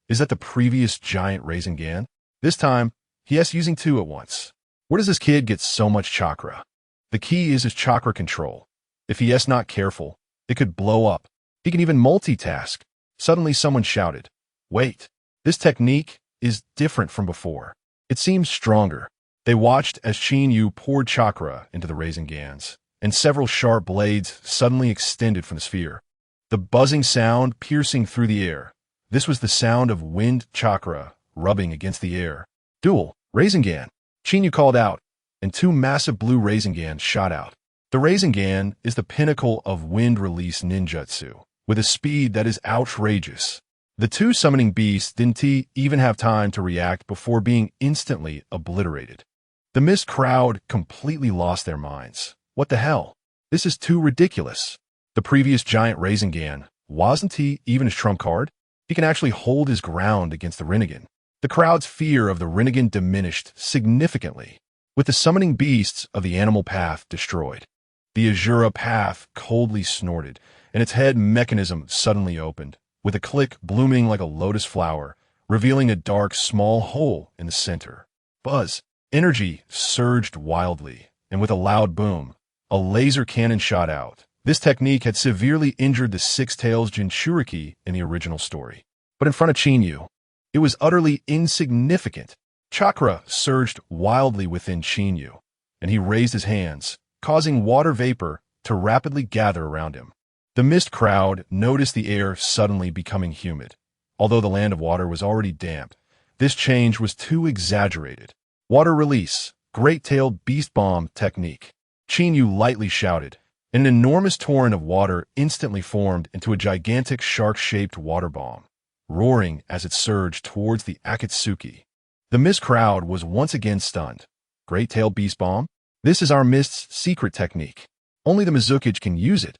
Is that the previous giant Sharingan? This time, he is using two at once. Where does this kid get so much chakra? The key is his chakra control. If he is not careful, it could blow up. He can even multitask. Suddenly someone shouted, "Wait, this technique is different from before. It seems stronger." They watched as Chinyu poured chakra into the Sharingans, and several sharp blades suddenly extended from the sphere. The buzzing sound piercing through the air. This was the sound of wind chakra rubbing against the air. Duel, Sharingan, Chinyu called out, and two massive blue Sharingans shot out. The Sharingan is the pinnacle of wind release ninjutsu, with a speed that is outrageous. The two summoning beasts didn't even have time to react before being instantly obliterated. The mist crowd completely lost their minds. What the hell? This is too ridiculous. The previous giant Sharingan, wasn't he even his trump card? He can actually hold his ground against the Rinnegan. The crowd's fear of the Rinnegan diminished significantly, with the summoning beasts of the Animal path destroyed. The Azura path coldly snorted, and its head mechanism suddenly opened, with a click blooming like a lotus flower, revealing a dark, small hole in the center. Buzz. Energy surged wildly, and with a loud boom, a laser cannon shot out. This technique had severely injured the Six-Tails Jinchuriki in the original story. But in front of Chinyu, it was utterly insignificant. Chakra surged wildly within Chinyu, and he raised his hands, causing water vapor to rapidly gather around him. The mist crowd noticed the air suddenly becoming humid. Although the land of water was already damp, this change was too exaggerated. Water release, great-tailed beast bomb technique. Chinyu lightly shouted. An enormous torrent of water instantly formed into a gigantic shark-shaped water bomb, roaring as it surged towards the Akatsuki. The mist crowd was once again stunned. Great-tailed beast bomb? This is our mist's secret technique. Only the Mizukage can use it.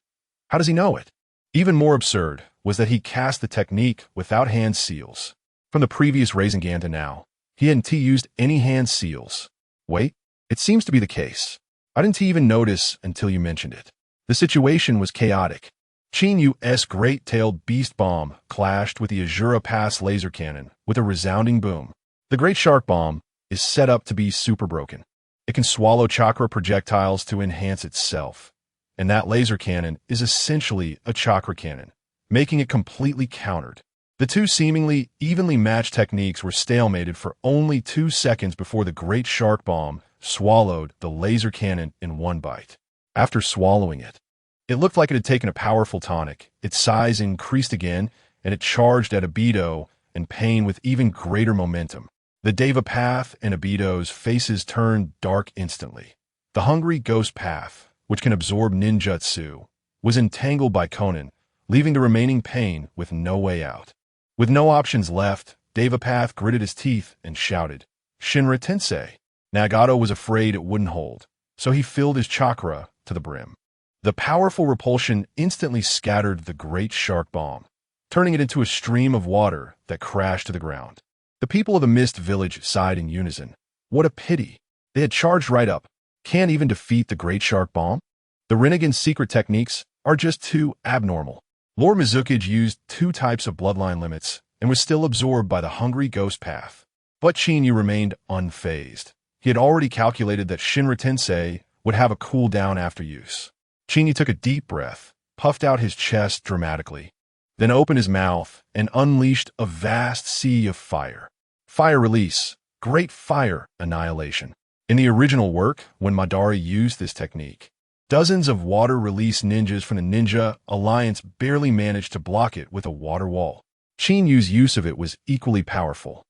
How does he know it? Even more absurd was that he cast the technique without hand seals. From the previous Sharingan to now, he hadn't used any hand seals. Wait, it seems to be the case. I didn't even notice until you mentioned it. The situation was chaotic. Chinyu's great-tailed beast bomb clashed with the Azura Pass laser cannon with a resounding boom. The Great Shark Bomb is set up to be super broken. It can swallow chakra projectiles to enhance itself. And that laser cannon is essentially a chakra cannon, making it completely countered. The two seemingly evenly matched techniques were stalemated for only 2 seconds before the Great Shark Bomb swallowed the laser cannon in one bite. After swallowing it, it looked like it had taken a powerful tonic. Its size increased again, and it charged at Obito and Pain with even greater momentum. The Deva Path and Obito's faces turned dark instantly. The hungry ghost path, which can absorb ninjutsu, was entangled by Chunin, leaving the remaining Pain with no way out. With no options left, Deva Path gritted his teeth and shouted, "Shinra Tensei!" Nagato was afraid it wouldn't hold, so he filled his chakra to the brim. The powerful repulsion instantly scattered the Great Shark Bomb, turning it into a stream of water that crashed to the ground. The people of the Mist Village sighed in unison. What a pity. They had charged right up. Can't even defeat the Great Shark Bomb? The Rinnegan's secret techniques are just too abnormal. Lord Mizukage used 2 types of bloodline limits and was still absorbed by the hungry ghost path. But Chinyu remained unfazed. He had already calculated that Shinra Tensei would have a cooldown after use. Chinyu took a deep breath, puffed out his chest dramatically, then opened his mouth and unleashed a vast sea of fire. Fire release, Great Fire Annihilation. In the original work, when Madara used this technique, dozens of water release ninjas from the Ninja Alliance barely managed to block it with a water wall. Chinyu's use of it was equally powerful.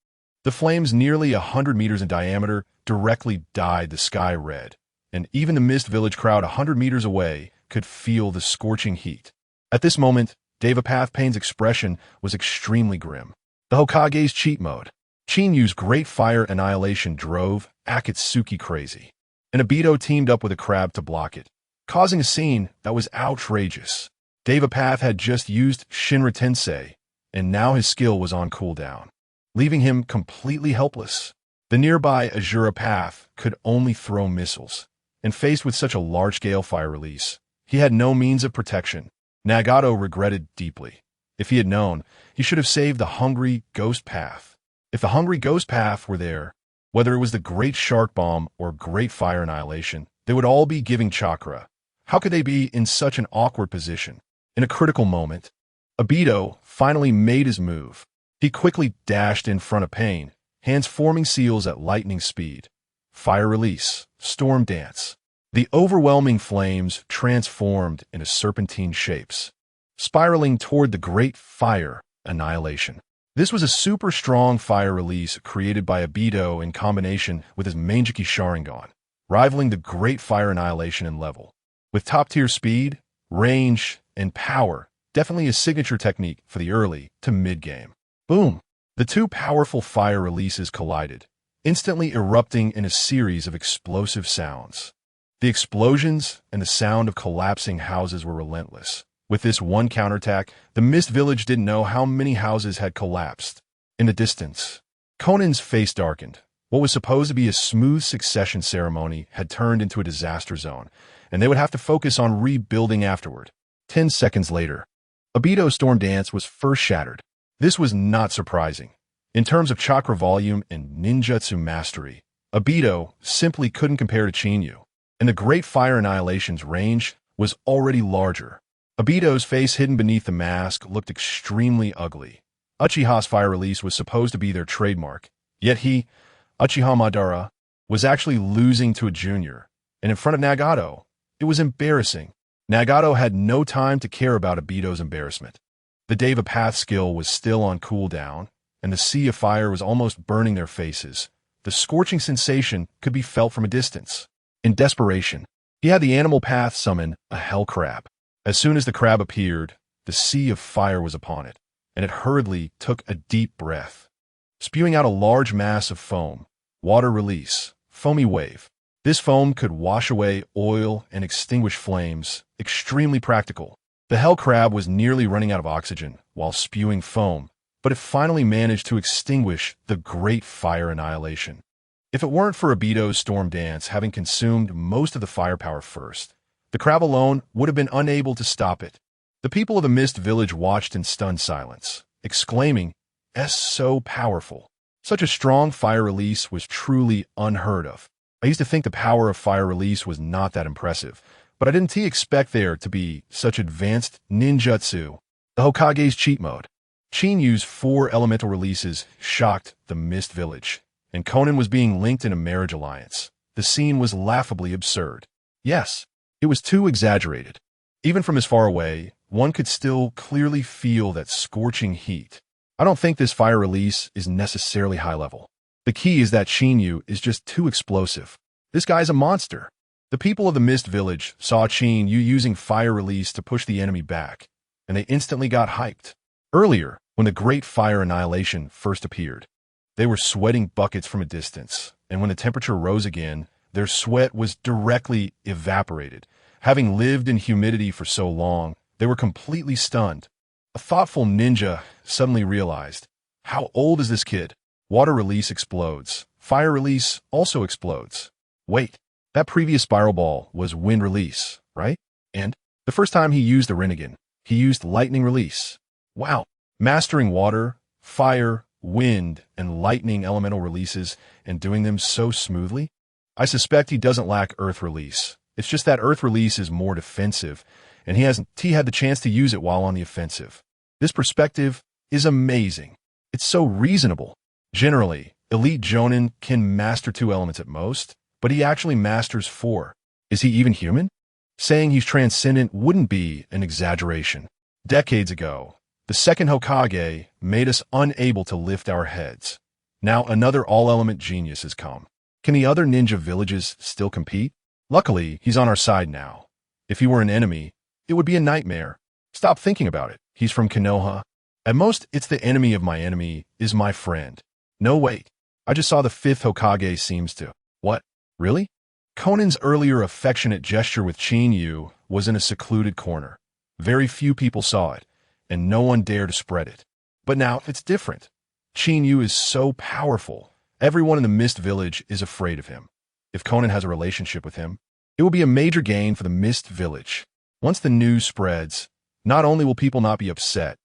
The flames, nearly 100 meters in diameter, directly dyed the sky red, and even the Mist Village crowd 100 meters away could feel the scorching heat. At this moment, Devapath Pain's expression was extremely grim. The Hokage's cheat mode. Chinyu's Great Fire Annihilation drove Akatsuki crazy, and Obito teamed up with a crab to block it, causing a scene that was outrageous. Devapath had just used Shinra Tensei, and now his skill was on cooldown, leaving him completely helpless. The nearby Azura Path could only throw missiles, and faced with such a large-scale fire release, he had no means of protection. Nagato regretted deeply. If he had known, he should have saved the Hungry Ghost Path. If the Hungry Ghost Path were there, whether it was the Great Shark Bomb or Great Fire Annihilation, they would all be giving chakra. How could they be in such an awkward position? In a critical moment, Obito finally made his move. He quickly dashed in front of Pain, hands forming seals at lightning speed. Fire release, storm dance. The overwhelming flames transformed into serpentine shapes, spiraling toward the Great Fire Annihilation. This was a super strong fire release created by Obito in combination with his Manjiki Sharingan, rivaling the Great Fire Annihilation in level. With top-tier speed, range, and power, definitely a signature technique for the early to mid-game. Boom! The two powerful fire releases collided, instantly erupting in a series of explosive sounds. The explosions and the sound of collapsing houses were relentless. With this one counterattack, the Mist Village didn't know how many houses had collapsed. In the distance, Conan's face darkened. What was supposed to be a smooth succession ceremony had turned into a disaster zone, and they would have to focus on rebuilding afterward. 10 seconds later, Obito's storm dance was first shattered. This was not surprising. In terms of chakra volume and ninjutsu mastery, Obito simply couldn't compare to Chinyu, and the Great Fire Annihilation's range was already larger. Obito's face hidden beneath the mask looked extremely ugly. Uchiha's fire release was supposed to be their trademark, yet he, Uchiha Madara, was actually losing to a junior, and in front of Nagato, it was embarrassing. Nagato had no time to care about Obito's embarrassment. The Deva Path skill was still on cooldown, and the sea of fire was almost burning their faces. The scorching sensation could be felt from a distance. In desperation, he had the animal path summon a hell crab. As soon as the crab appeared, the sea of fire was upon it, and it hurriedly took a deep breath, spewing out a large mass of foam. Water release, foamy wave. This foam could wash away oil and extinguish flames, extremely practical. The hell crab was nearly running out of oxygen while spewing foam, but it finally managed to extinguish the Great Fire Annihilation. If it weren't for Obito's storm dance having consumed most of the firepower first, the crab alone would have been unable to stop it. The people of the Mist Village watched in stunned silence, exclaiming, "S so powerful." Such a strong fire release was truly unheard of. I used to think the power of fire release was not that impressive, but I didn't expect there to be such advanced ninjutsu. The Hokage's cheat mode. Chinyu's 4 elemental releases shocked the Mist Village, and Conan was being linked in a marriage alliance. The scene was laughably absurd. Yes, it was too exaggerated. Even from as far away, one could still clearly feel that scorching heat. I don't think this fire release is necessarily high level. The key is that Chinyu is just too explosive. This guy's a monster. The people of the Mist Village saw Chinyu using fire release to push the enemy back, and they instantly got hyped. Earlier, when the Great Fire Annihilation first appeared, they were sweating buckets from a distance, and when the temperature rose again, their sweat was directly evaporated. Having lived in humidity for so long, they were completely stunned. A thoughtful ninja suddenly realized, how old is this kid? Water release explodes. Fire release also explodes. Wait, that previous spiral ball was wind release, right? And the first time he used the Rinnegan, he used lightning release. Wow, mastering water, fire, wind, and lightning elemental releases and doing them so smoothly? I suspect he doesn't lack earth release. It's just that earth release is more defensive, and he had the chance to use it while on the offensive. This perspective is amazing. It's so reasonable. Generally, elite Jonin can master 2 elements at most, but he actually masters 4. Is he even human? Saying he's transcendent wouldn't be an exaggeration. Decades ago, the second Hokage made us unable to lift our heads. Now another all-element genius has come. Can the other ninja villages still compete? Luckily, he's on our side now. If he were an enemy, it would be a nightmare. Stop thinking about it. He's from Konoha. At most, it's the enemy of my enemy is my friend. No, wait. I just saw the 5th Hokage seems to. What? Really? Conan's earlier affectionate gesture with Chinyu was in a secluded corner. Very few people saw it, and no one dared to spread it. But now it's different. Chinyu is so powerful. Everyone in the Mist Village is afraid of him. If Conan has a relationship with him, it will be a major gain for the Mist Village. Once the news spreads, not only will people not be upset,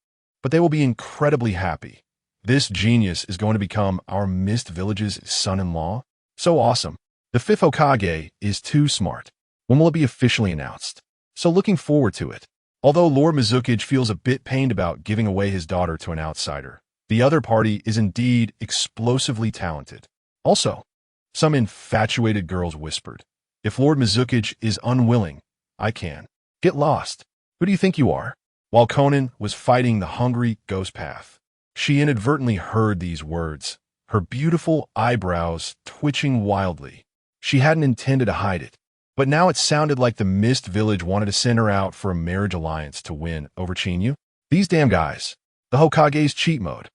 but they will be incredibly happy. This genius is going to become our Mist Village's son-in-law. So awesome. The 5th Hokage is too smart. When will it be officially announced? So looking forward to it. Although Lord Mizukage feels a bit pained about giving away his daughter to an outsider, the other party is indeed explosively talented. Also, some infatuated girls whispered, if Lord Mizukage is unwilling, I can. Get lost. Who do you think you are? While Conan was fighting the hungry ghost path, she inadvertently heard these words, her beautiful eyebrows twitching wildly. She hadn't intended to hide it, but now it sounded like the Mist Village wanted to send her out for a marriage alliance to win over Chinyu. These damn guys. The Hokage's cheat mode.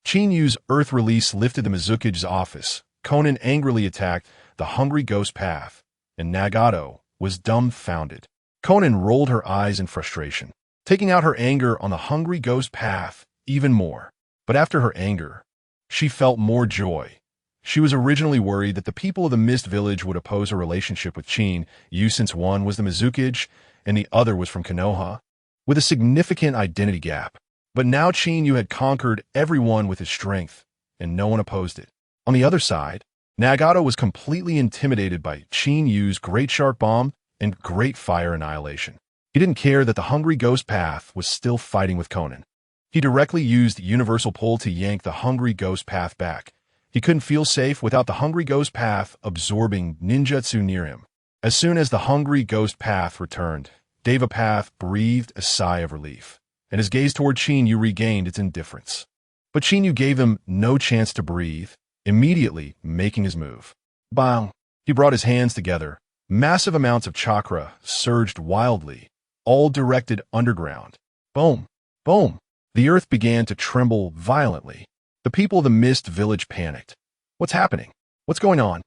Chinyu's earth release lifted the Mizukage's office. Conan angrily attacked the hungry ghost path, and Nagato was dumbfounded. Conan rolled her eyes in frustration, taking out her anger on the hungry ghost path even more. But after her anger, she felt more joy. She was originally worried that the people of the Mist Village would oppose her relationship with Chinyu since one was the Mizukage and the other was from Konoha, with a significant identity gap. But now Chinyu had conquered everyone with his strength, and no one opposed it. On the other side, Nagato was completely intimidated by Chinyu's Great Shark Bomb and Great Fire Annihilation. He didn't care that the Hungry Ghost Path was still fighting with Conan. He directly used Universal Pull to yank the Hungry Ghost Path back. He couldn't feel safe without the Hungry Ghost Path absorbing ninjutsu near him. As soon as the Hungry Ghost Path returned, Deva Path breathed a sigh of relief, and his gaze toward Chinyu regained its indifference. But Chinyu gave him no chance to breathe, immediately making his move. Bang! He brought his hands together. Massive amounts of chakra surged wildly, all directed underground. Boom! Boom! The earth began to tremble violently. The people of the Mist Village panicked. What's happening? What's going on?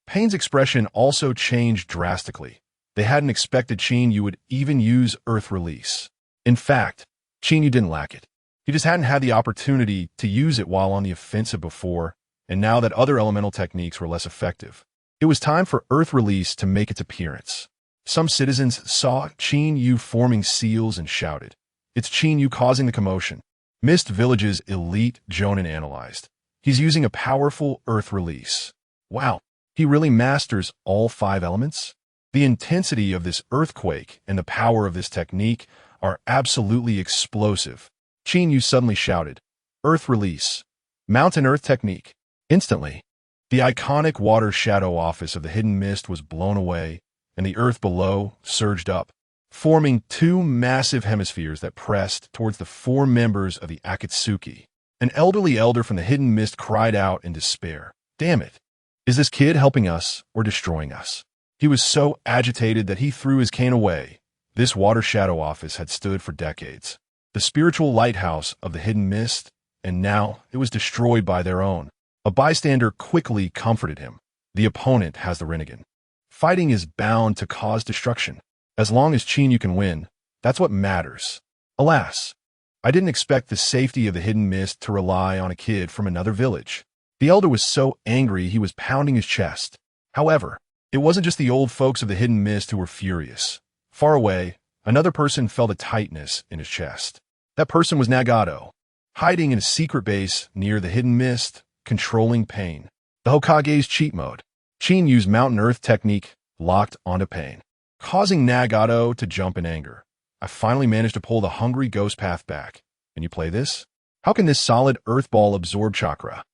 Pain's expression also changed drastically. They hadn't expected Chinyu would even use earth release. In fact, Chinyu didn't lack it. He just hadn't had the opportunity to use it while on the offensive before, and now that other elemental techniques were less effective. It was time for earth release to make its appearance. Some citizens saw Chinyu forming seals and shouted, "It's Chinyu causing the commotion." Mist Village's elite Jonin analyzed. He's using a powerful earth release. Wow, he really masters all 5 elements? The intensity of this earthquake and the power of this technique are absolutely explosive. Chinyu suddenly shouted, "Earth release! Mountain Earth technique!" Instantly, the iconic water shadow office of the hidden mist was blown away, and the earth below surged up, forming two massive hemispheres that pressed towards the four members of the Akatsuki. An elderly elder from the hidden mist cried out in despair, "Damn it! Is this kid helping us or destroying us?" He was so agitated that he threw his cane away. This water shadow office had stood for decades, the spiritual lighthouse of the hidden mist, and now it was destroyed by their own. A bystander quickly comforted him. The opponent has the Rinnegan. Fighting is bound to cause destruction. As long as Chinyu can win, that's what matters. Alas, I didn't expect the safety of the hidden mist to rely on a kid from another village. The elder was so angry he was pounding his chest. However, it wasn't just the old folks of the hidden mist who were furious. Far away, another person felt a tightness in his chest. That person was Nagato, hiding in a secret base near the hidden mist, controlling pain. The Hokage's cheat mode. Chinyu's Mountain Earth technique locked onto pain, causing Nagato to jump in anger. I finally managed to pull the hungry ghost path back. Can you play this? How can this solid earth ball absorb chakra?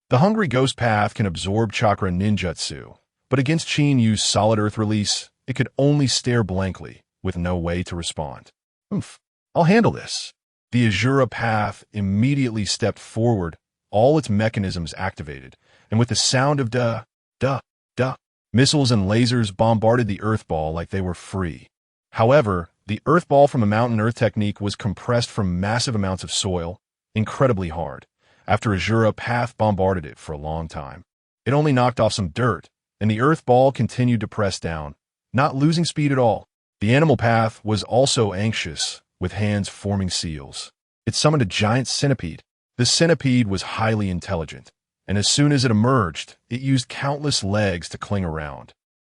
The hungry ghost path can absorb chakra ninjutsu, but against Chinyu's solid earth release, it could only stare blankly, with no way to respond. Oof, I'll handle this. The Azura path immediately stepped forward, all its mechanisms activated, and with the sound of duh, missiles and lasers bombarded the earth ball like they were free. However, the earth ball from the Mountain Earth technique was compressed from massive amounts of soil, incredibly hard, after Azura path bombarded it for a long time. It only knocked off some dirt, and the earth ball continued to press down, not losing speed at all. The animal path was also anxious, with hands forming seals. It summoned a giant centipede. The centipede was highly intelligent, and as soon as it emerged, it used countless legs to cling around,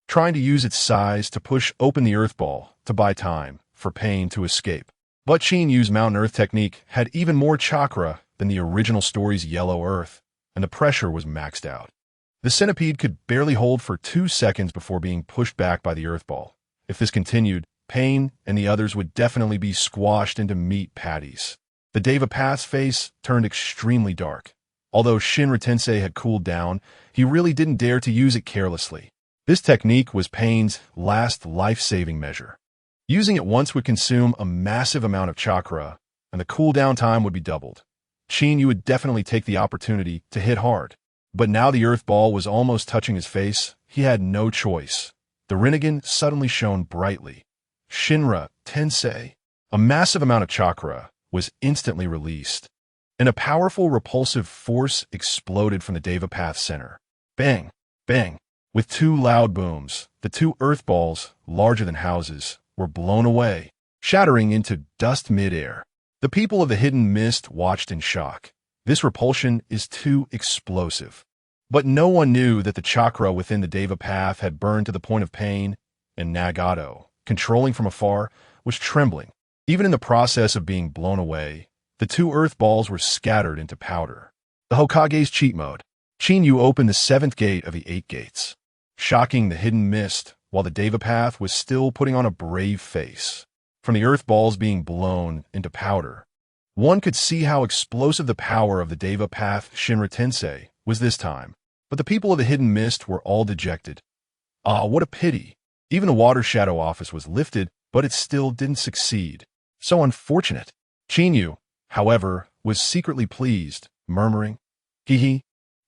trying to use its size to push open the earth ball to buy time for pain to escape. But Chinyu's Mountain Earth technique had even more chakra than the original story's Yellow Earth, and the pressure was maxed out. The centipede could barely hold for 2 seconds before being pushed back by the earth ball. If this continued, Pain and the others would definitely be squashed into meat patties. The Deva Path's face turned extremely dark. Although Shinra Tensei had cooled down, he really didn't dare to use it carelessly. This technique was Pain's last life-saving measure. Using it once would consume a massive amount of chakra, and the cooldown time would be doubled. Chinyu would definitely take the opportunity to hit hard. But now the earth ball was almost touching his face. He had no choice. The Rinnegan suddenly shone brightly. Shinra Tensei. A massive amount of chakra was instantly released, and a powerful repulsive force exploded from the Deva Path center. Bang! Bang! With 2 loud booms, the 2 earth balls, larger than houses, were blown away, shattering into dust mid-air. The people of the hidden mist watched in shock. This repulsion is too explosive. But no one knew that the chakra within the Deva Path had burned to the point of pain, and Nagato, controlling from afar, was trembling. Even in the process of being blown away, the 2 earth balls were scattered into powder. The Hokage's cheat mode. Chinyu opened the 7th gate of the 8 gates, shocking the hidden mist while the Deva Path was still putting on a brave face. From the earth balls being blown into powder, one could see how explosive the power of the Deva Path Shinra Tensei was this time. But the people of the hidden mist were all dejected. Ah, what a pity. Even the water shadow office was lifted, but it still didn't succeed. So unfortunate. Chinyu, however, was secretly pleased, murmuring, "Hee,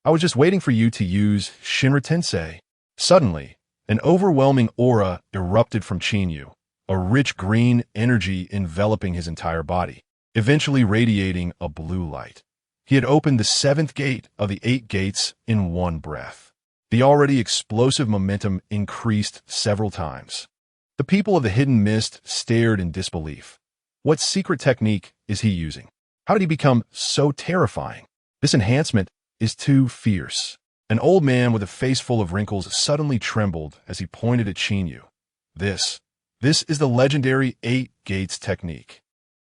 I was just waiting for you to use Shinra Tensei." Suddenly, an overwhelming aura erupted from Chinyu, a rich green energy enveloping his entire body, eventually radiating a blue light. He had opened the 7th gate of the 8 gates in one breath. The already explosive momentum increased several times. The people of the hidden mist stared in disbelief. What secret technique is he using? How did he become so terrifying? This enhancement is too fierce. An old man with a face full of wrinkles suddenly trembled as he pointed at Chinyu. This is the legendary 8 gates technique.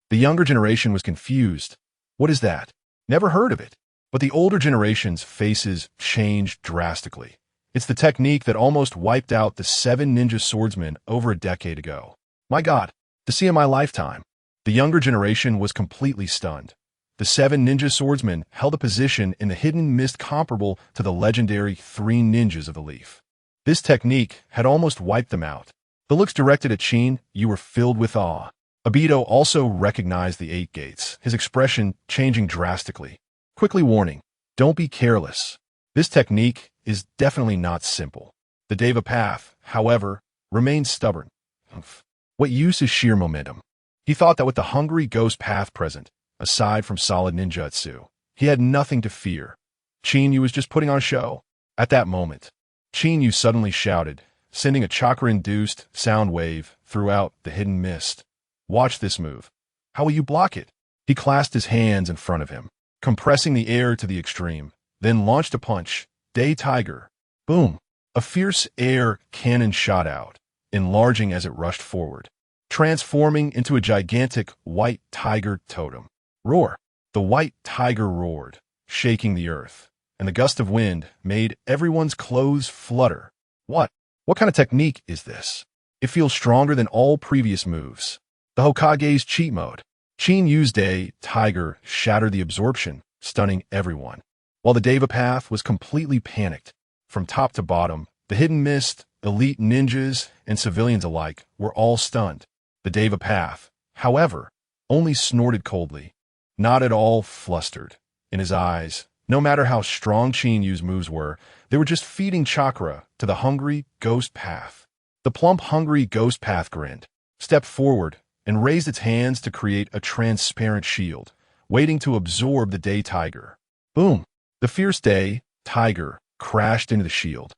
The younger generation was confused. What is that? Never heard of it. But the older generation's faces changed drastically. It's the technique that almost wiped out the 7 ninja swordsmen over a decade ago. My God, to see in my lifetime. The younger generation was completely stunned. The 7 ninja swordsmen held a position in the hidden mist comparable to the legendary 3 ninjas of the leaf. This technique had almost wiped them out. The looks directed at Qin-yu were filled with awe. Obito also recognized the 8 gates, his expression changing drastically, quickly warning, "Don't be careless. This technique is definitely not simple." The Deva path, however, remained stubborn. What use is sheer momentum? He thought that with the hungry ghost path present, aside from solid ninjutsu, he had nothing to fear. Qin-yu was just putting on a show. At that moment, Qin-yu suddenly shouted, sending a chakra-induced sound wave throughout the hidden mist. "Watch this move. How will you block it?" He clasped his hands in front of him, compressing the air to the extreme, then launched a punch. Day Tiger. Boom! A fierce air cannon shot out, enlarging as it rushed forward, transforming into a gigantic white tiger totem. Roar! The white tiger roared, shaking the earth, and the gust of wind made everyone's clothes flutter. What kind of technique is this? It feels stronger than all previous moves. The Hokage's cheat mode. Qin-yu's Day Tiger shattered the absorption, stunning everyone. While the Deva path was completely panicked. From top to bottom, the hidden mist, elite ninjas, and civilians alike were all stunned. The Deva path, however, only snorted coldly, not at all flustered. In his eyes, no matter how strong Qin-yu's moves were, they were just feeding chakra to the hungry ghost path. The plump hungry ghost path grinned, stepped forward, and raised its hands to create a transparent shield, waiting to absorb the Day Tiger. Boom! The fierce Day Tiger crashed into the shield,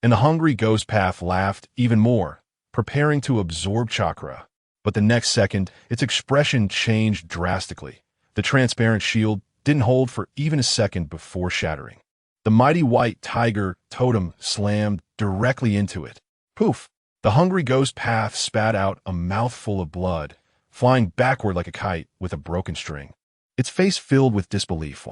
and the hungry ghost path laughed even more, preparing to absorb chakra. But the next second, its expression changed drastically. The transparent shield didn't hold for even a second before shattering. The mighty white tiger totem slammed directly into it. Poof! The hungry ghost path spat out a mouthful of blood, flying backward like a kite with a broken string. Its face filled with disbelief.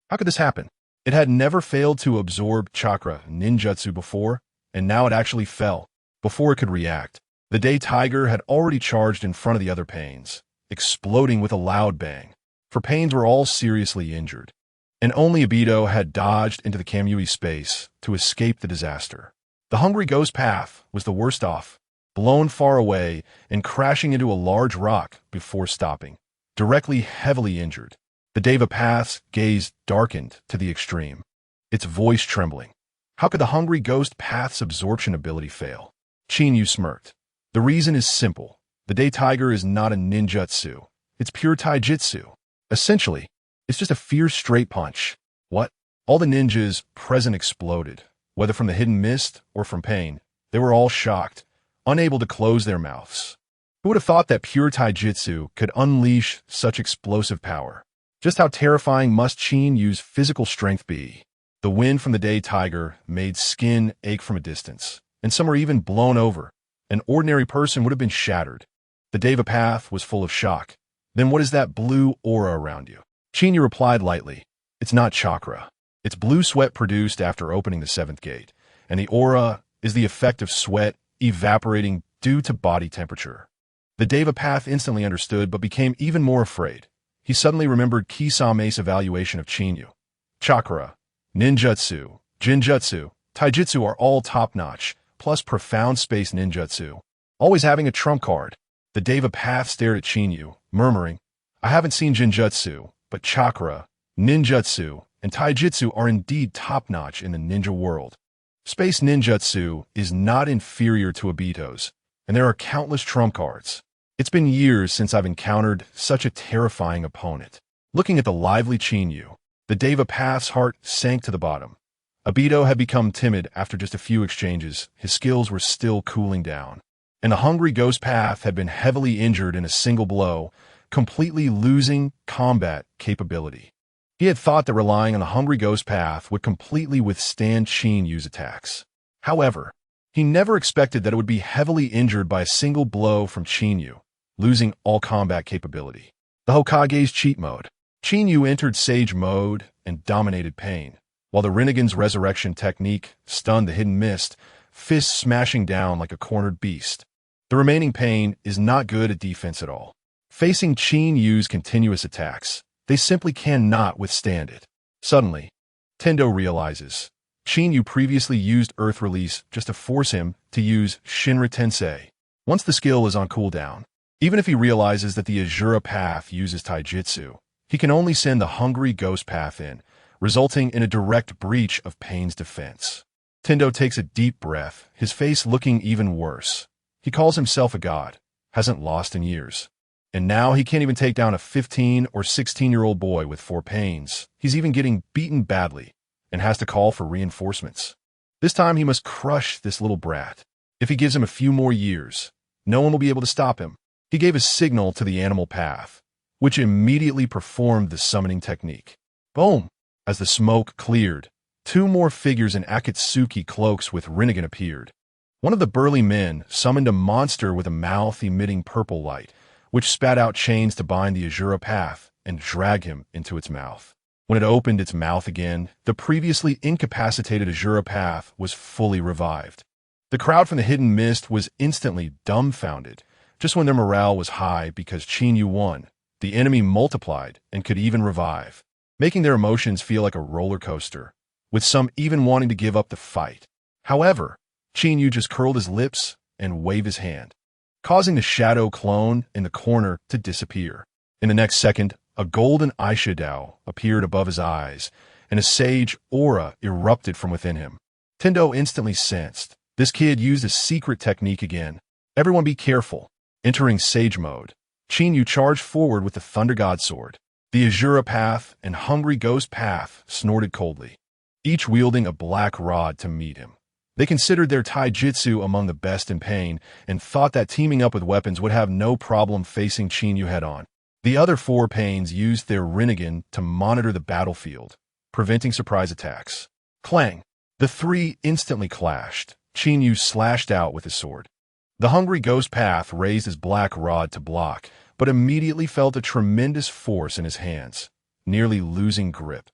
How could this happen? It had never failed to absorb chakra ninjutsu before, and now it actually fell. Before it could react, the Day Tiger had already charged in front of the other Pains, exploding with a loud bang. For Pains were all seriously injured, and only Obito had dodged into the Kamui space to escape the disaster. The hungry ghost path was the worst off, blown far away and crashing into a large rock before stopping, directly heavily injured. The Deva path's gaze darkened to the extreme, its voice trembling. How could the hungry ghost path's absorption ability fail? Qin-yu smirked. The reason is simple. The Day Tiger is not a ninjutsu. It's pure taijutsu. Essentially, it's just a fierce straight punch. What? All the ninjas present exploded, whether from the hidden mist or from pain. They were all shocked, unable to close their mouths. Who would have thought that pure taijutsu could unleash such explosive power? Just how terrifying must Qin-yu's physical strength be? The wind from the Day Tiger made skin ache from a distance, and some were even blown over. An ordinary person would have been shattered. The Deva path was full of shock. Then what is that blue aura around you? Qin-yu replied lightly. It's not chakra. It's blue sweat produced after opening the 7th gate, and the aura is the effect of sweat evaporating due to body temperature. The Deva path instantly understood but became even more afraid. He suddenly remembered Kisame's evaluation of Qin-yu. Chakra, ninjutsu, jinjutsu, taijutsu are all top-notch, plus profound space ninjutsu, always having a trump card. The Deva path stared at Qin-yu, murmuring, I haven't seen jinjutsu, but chakra, ninjutsu, and taijutsu are indeed top-notch in the ninja world. Space ninjutsu is not inferior to Obito's, and there are countless trump cards. It's been years since I've encountered such a terrifying opponent. Looking at the lively Qin-yu, the Deva path's heart sank to the bottom. Obito had become timid after just a few exchanges. His skills were still cooling down. And the hungry ghost path had been heavily injured in a single blow, completely losing combat capability. He had thought that relying on the hungry ghost path would completely withstand Qin-yu's attacks. However, he never expected that it would be heavily injured by a single blow from Qin-yu, losing all combat capability. The Hokage's cheat mode. Qin-yu entered Sage mode and dominated pain, while the Rinnegan's resurrection technique stunned the hidden mist, fists smashing down like a cornered beast. The remaining pain is not good at defense at all. Facing Qin-yu's continuous attacks, They simply cannot withstand it. Suddenly, Tendo realizes Qinyu previously used Earth Release just to force him to use Shinra Tensei. Once the skill is on cooldown, even if he realizes that the Azura path uses taijutsu, he can only send the Hungry Ghost path in, resulting in a direct breach of Pain's defense. Tendo takes a deep breath, his face looking even worse. He calls himself a god, hasn't lost in years. And now he can't even take down a 15 or 16-year-old boy with 4 pains. He's even getting beaten badly and has to call for reinforcements. This time he must crush this little brat. If he gives him a few more years, no one will be able to stop him. He gave a signal to the animal path, which immediately performed the summoning technique. Boom! As the smoke cleared, 2 more figures in Akatsuki cloaks with Rinnegan appeared. One of the burly men summoned a monster with a mouth emitting purple light, which spat out chains to bind the Azura path and drag him into its mouth. When it opened its mouth again, the previously incapacitated Azura path was fully revived. The crowd from the hidden mist was instantly dumbfounded. Just when their morale was high because Qinyu won, the enemy multiplied and could even revive, making their emotions feel like a roller coaster, with some even wanting to give up the fight. However, Qinyu just curled his lips and waved his hand, causing the shadow clone in the corner to disappear. In the next second, a golden eyeshadow appeared above his eyes, and a sage aura erupted from within him. Tendo instantly sensed this kid used a secret technique again. Everyone be careful. Entering sage mode, Qinyu charged forward with the Thunder God sword. The Azura path and Hungry Ghost path snorted coldly, each wielding a black rod to meet him. They considered their taijutsu among the best in Pain and thought that teaming up with weapons would have no problem facing Qinyu head-on. The other 4 Pains used their Rinnegan to monitor the battlefield, preventing surprise attacks. Clang! The 3 instantly clashed. Qinyu slashed out with his sword. The Hungry Ghost path raised his black rod to block, but immediately felt a tremendous force in his hands, nearly losing grip.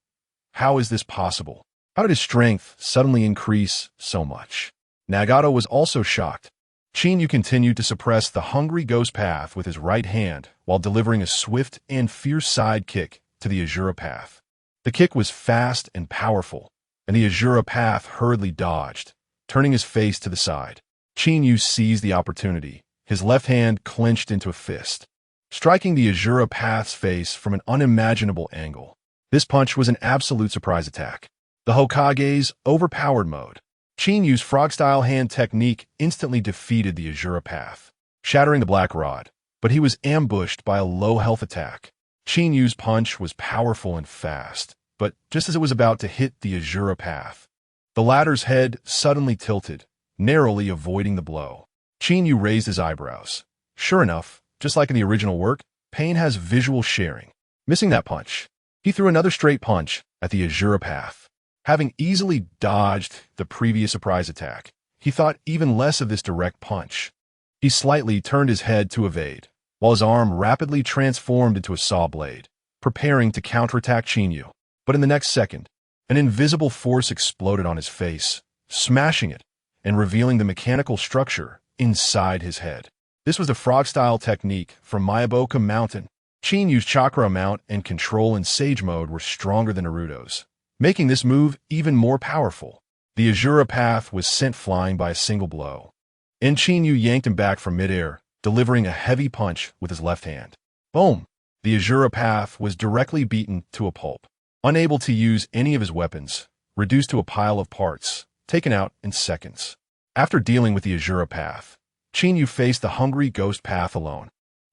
How is this possible? How did his strength suddenly increase so much? Nagato was also shocked. Qinyu continued to suppress the Hungry Ghost path with his right hand while delivering a swift and fierce side kick to the Azura path. The kick was fast and powerful, and the Azura path hurriedly dodged, turning his face to the side. Qinyu seized the opportunity, his left hand clenched into a fist, striking the Azura path's face from an unimaginable angle. This punch was an absolute surprise attack. The Hokage's overpowered mode. Qinyu's frog-style hand technique instantly defeated the Azura path, shattering the black rod, but he was ambushed by a low-health attack. Qinyu's punch was powerful and fast, but just as it was about to hit the Azura path, the latter's head suddenly tilted, narrowly avoiding the blow. Qinyu raised his eyebrows. Sure enough, just like in the original work, Pain has visual sharing. Missing that punch, he threw another straight punch at the Azura path. Having easily dodged the previous surprise attack, he thought even less of this direct punch. He slightly turned his head to evade, while his arm rapidly transformed into a saw blade, preparing to counterattack Qinyu. But in the next second, an invisible force exploded on his face, smashing it and revealing the mechanical structure inside his head. This was the frog-style technique from Miyaboka Mountain. Qinyu's chakra amount and control in Sage mode were stronger than Naruto's, making this move even more powerful. The Azura path was sent flying by a single blow, and Qinyu yanked him back from midair, delivering a heavy punch with his left hand. Boom! The Azura path was directly beaten to a pulp, unable to use any of his weapons, reduced to a pile of parts, taken out in seconds. After dealing with the Azura path, Qinyu faced the Hungry Ghost path alone,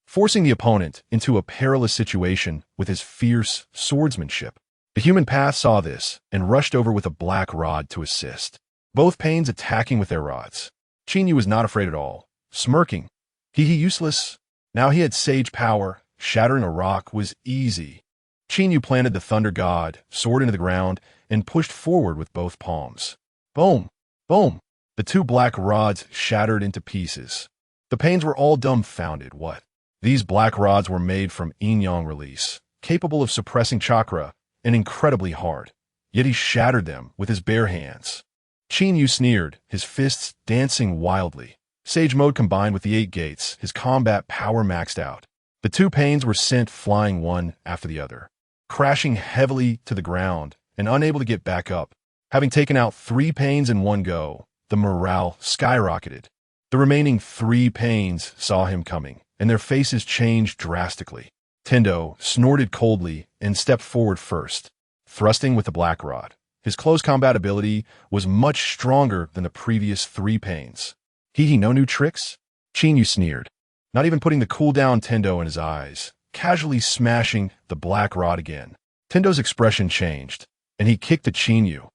forcing the opponent into a perilous situation with his fierce swordsmanship. The human path saw this and rushed over with a black rod to assist, both Pains attacking with their rods. Qinyu was not afraid at all, smirking. He useless. Now he had sage power. Shattering a rock was easy. Qinyu planted the Thunder God sword into the ground and pushed forward with both palms. Boom! Boom! The two black rods shattered into pieces. The Pains were all dumbfounded. What? These black rods were made from yin-yang release, capable of suppressing chakra, and incredibly hard. Yet he shattered them with his bare hands. Qinyu sneered, his fists dancing wildly. Sage mode combined with the 8 gates, his combat power maxed out. The two Pains were sent flying one after the other. crashing heavily to the ground and unable to get back up. Having taken out 3 pains in one go, the morale skyrocketed. The remaining 3 pains saw him coming, and their faces changed drastically. Tendo snorted coldly and stepped forward first, thrusting with the black rod. His close combat ability was much stronger than the previous 3 pains. He no new tricks? Qinyu sneered, not even putting the cooldown Tendo in his eyes, casually smashing the black rod again. Tendo's expression changed, and he kicked at Qinyu.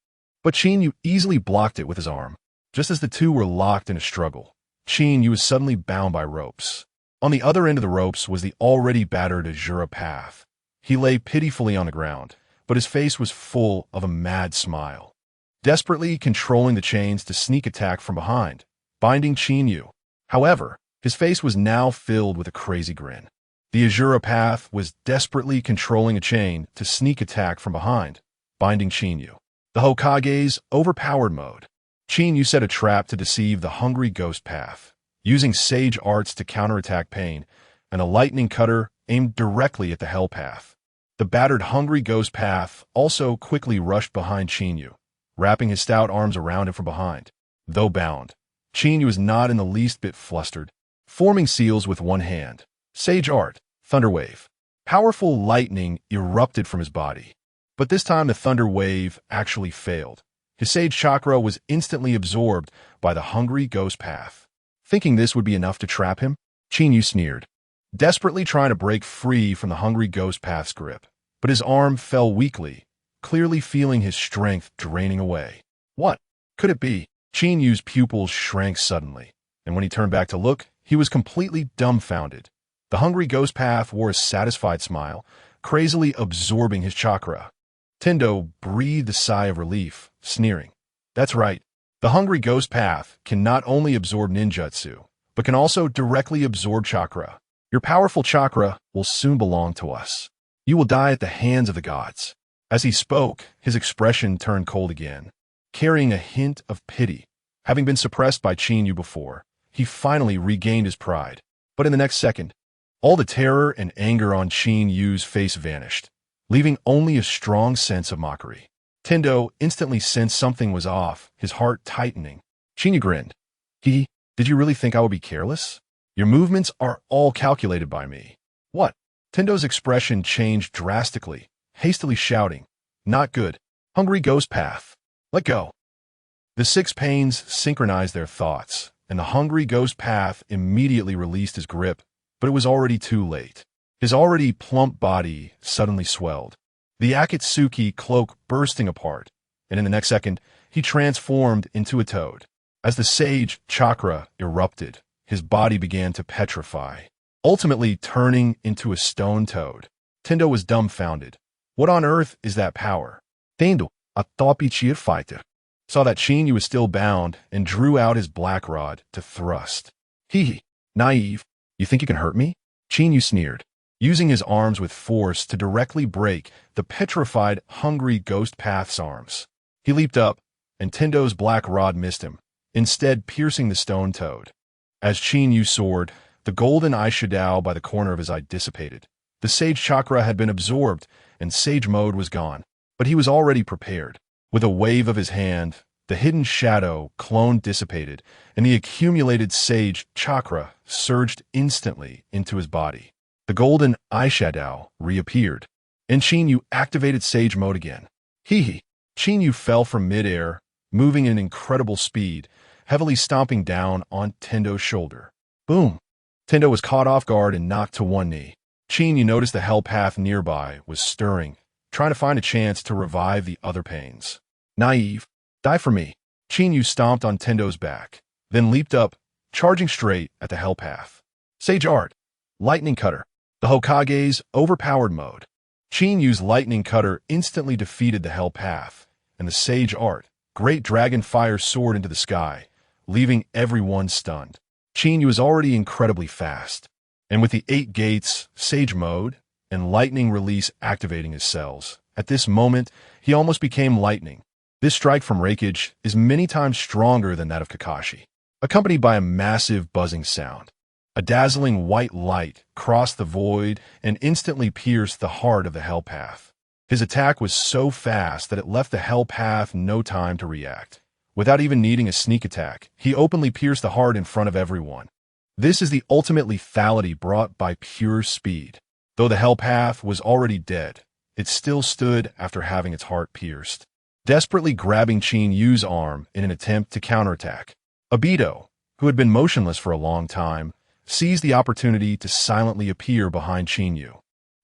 But Qinyu easily blocked it with his arm. Just as the two were locked in a struggle, Qinyu was suddenly bound by ropes. On the other end of the ropes was the already battered Azura path. He lay pitifully on the ground, but his face was full of a mad smile, desperately controlling the chains to sneak attack from behind, binding Qinyu. However, his face was now filled with a crazy grin. The Azura path was desperately controlling a chain to sneak attack from behind, binding Qinyu. The Hokage's overpowered mode. Qinyu set a trap to deceive the hungry ghost path, using sage arts to counterattack pain, and a lightning cutter aimed directly at the hell path. The battered hungry ghost path also quickly rushed behind Qinyu, wrapping his stout arms around him from behind. Though bound, Qinyu was not in the least bit flustered, forming seals with one hand. Sage art, thunder wave. Powerful lightning erupted from his body. But this time the thunder wave actually failed. His sage chakra was instantly absorbed by the hungry ghost path. Thinking this would be enough to trap him, Qinyu sneered, desperately trying to break free from the hungry ghost path's grip. But his arm fell weakly, clearly feeling his strength draining away. What could it be? Qinyu's pupils shrank suddenly, and when he turned back to look, he was completely dumbfounded. The hungry ghost path wore a satisfied smile, crazily absorbing his chakra. Tendo breathed a sigh of relief, sneering. That's right. The hungry ghost path can not only absorb ninjutsu, but can also directly absorb chakra. Your powerful chakra will soon belong to us. You will die at the hands of the gods. As he spoke, his expression turned cold again, carrying a hint of pity. Having been suppressed by Qinyu before, he finally regained his pride. But in the next second, all the terror and anger on Qinyu's face vanished, leaving only a strong sense of mockery. Tendo instantly sensed something was off, his heart tightening. Qinyu grinned. Did you really think I would be careless? Your movements are all calculated by me. What? Tendo's expression changed drastically, hastily shouting, not good. Hungry ghost path. Let go. The 6 pains synchronized their thoughts, and the hungry ghost path immediately released his grip, but it was already too late. His already plump body suddenly swelled, the Akatsuki cloak bursting apart, and in the next second, he transformed into a toad. As the sage chakra erupted, his body began to petrify, ultimately turning into a stone toad. Tendo was dumbfounded. What on earth is that power? Tendo, a topichir fighter, saw that Qinyu was still bound and drew out his black rod to thrust. Naive. You think you can hurt me? Qinyu sneered, using his arms with force to directly break the petrified, hungry ghost path's arms. He leaped up, and Tendo's black rod missed him, instead piercing the stone toad. As Qinyu soared, the golden eyeshadow by the corner of his eye dissipated. The sage chakra had been absorbed, and sage mode was gone. But he was already prepared. With a wave of his hand, the hidden shadow clone dissipated, and the accumulated sage chakra surged instantly into his body. The golden eyeshadow reappeared, and Qinyu activated sage mode again. Qinyu fell from midair, moving in incredible speed, heavily stomping down on Tendo's shoulder. Boom! Tendo was caught off guard and knocked to one knee. Qinyu noticed the hell path nearby was stirring, trying to find a chance to revive the other pains. Naive. Die for me. Qinyu stomped on Tendo's back, then leaped up, charging straight at the hell path. Sage art. Lightning cutter. The Hokage's overpowered mode. Qinyu's lightning cutter instantly defeated the hell path, and the sage art, great dragon fire soared into the sky, leaving everyone stunned. Qinyu was already incredibly fast, and with the 8 gates, sage mode, and lightning release activating his cells, at this moment, he almost became lightning. This strike from Reikage is many times stronger than that of Kakashi, accompanied by a massive buzzing sound. A dazzling white light crossed the void and instantly pierced the heart of the hell path. His attack was so fast that it left the Hell Path no time to react. Without even needing a sneak attack, he openly pierced the heart in front of everyone. This is the ultimate lethality brought by pure speed. Though the Hell Path was already dead, it still stood after having its heart pierced, desperately grabbing Qinyu's arm in an attempt to counterattack. Obito, who had been motionless for a long time, seized the opportunity to silently appear behind Qinyu,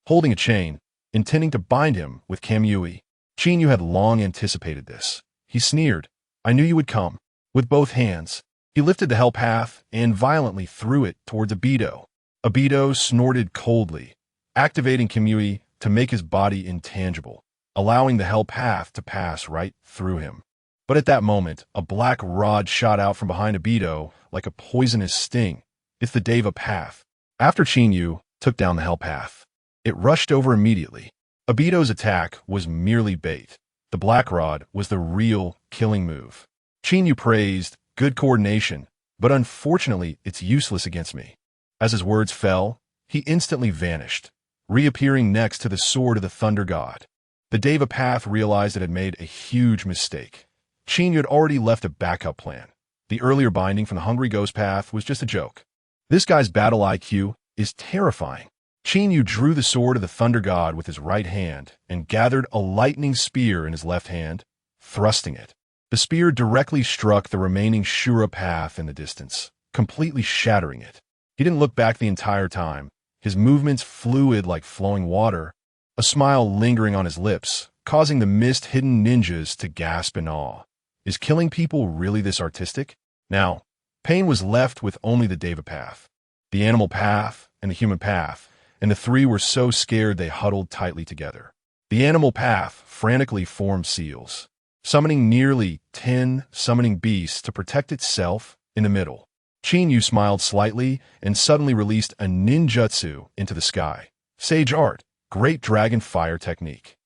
holding a chain, intending to bind him with Kamui. Qinyu had long anticipated this. He sneered, "I knew you would come." With both hands, he lifted the Hell Path and violently threw it towards Obito. Obito snorted coldly, activating Kamui to make his body intangible, allowing the Hell Path to pass right through him. But at that moment, a black rod shot out from behind Obito like a poisonous sting. It's the Deva Path. After Qinyu took down the Hell Path, it rushed over immediately. Obito's attack was merely bait. The black rod was the real killing move. Qinyu praised, "Good coordination, but unfortunately it's useless against me." As his words fell, he instantly vanished, reappearing next to the sword of the Thunder God. The Deva Path realized it had made a huge mistake. Qinyu had already left a backup plan. The earlier binding from the Hungry Ghost Path was just a joke. This guy's battle IQ is terrifying. Qinyu drew the sword of the Thunder God with his right hand and gathered a lightning spear in his left hand, thrusting it. The spear directly struck the remaining Shura path in the distance, completely shattering it. He didn't look back the entire time, his movements fluid like flowing water, a smile lingering on his lips, causing the mist-hidden ninjas to gasp in awe. Is killing people really this artistic? Now, Pain was left with only the Deva Path, the Animal Path, and the Human Path, and the three were so scared they huddled tightly together. The Animal Path frantically formed seals, summoning nearly 10 summoning beasts to protect itself in the middle. Qinyu smiled slightly and suddenly released a ninjutsu into the sky. Sage Art, Great Dragon Fire Technique.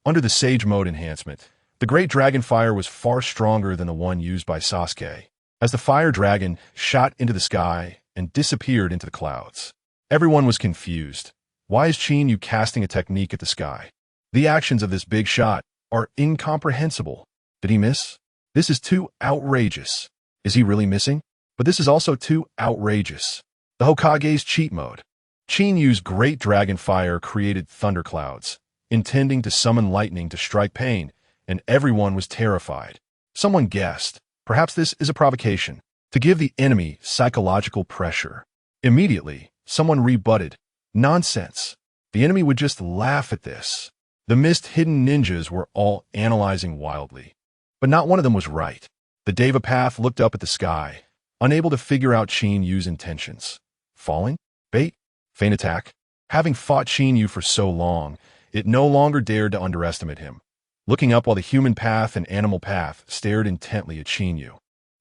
Under the Sage Mode enhancement, the Great Dragon Fire was far stronger than the one used by Sasuke, as the fire dragon shot into the sky and disappeared into the clouds. Everyone was confused. Why is Qinyu casting a technique at the sky? The actions of this big shot are incomprehensible. Did he miss? This is too outrageous. Is he really missing? But this is also too outrageous. The Hokage's cheat mode. Qinyu's Great Dragon Fire created thunderclouds, intending to summon lightning to strike Pain, and everyone was terrified. Someone guessed, perhaps this is a provocation, to give the enemy psychological pressure. Immediately, someone rebutted, "Nonsense. The enemy would just laugh at this." The mist-hidden ninjas were all analyzing wildly. But not one of them was right. The Deva Path looked up at the sky, unable to figure out Qinyu's intentions. Falling? Bait? Feint attack? Having fought Qinyu for so long, it no longer dared to underestimate him. Looking up while the Human Path and Animal Path stared intently at Qinyu.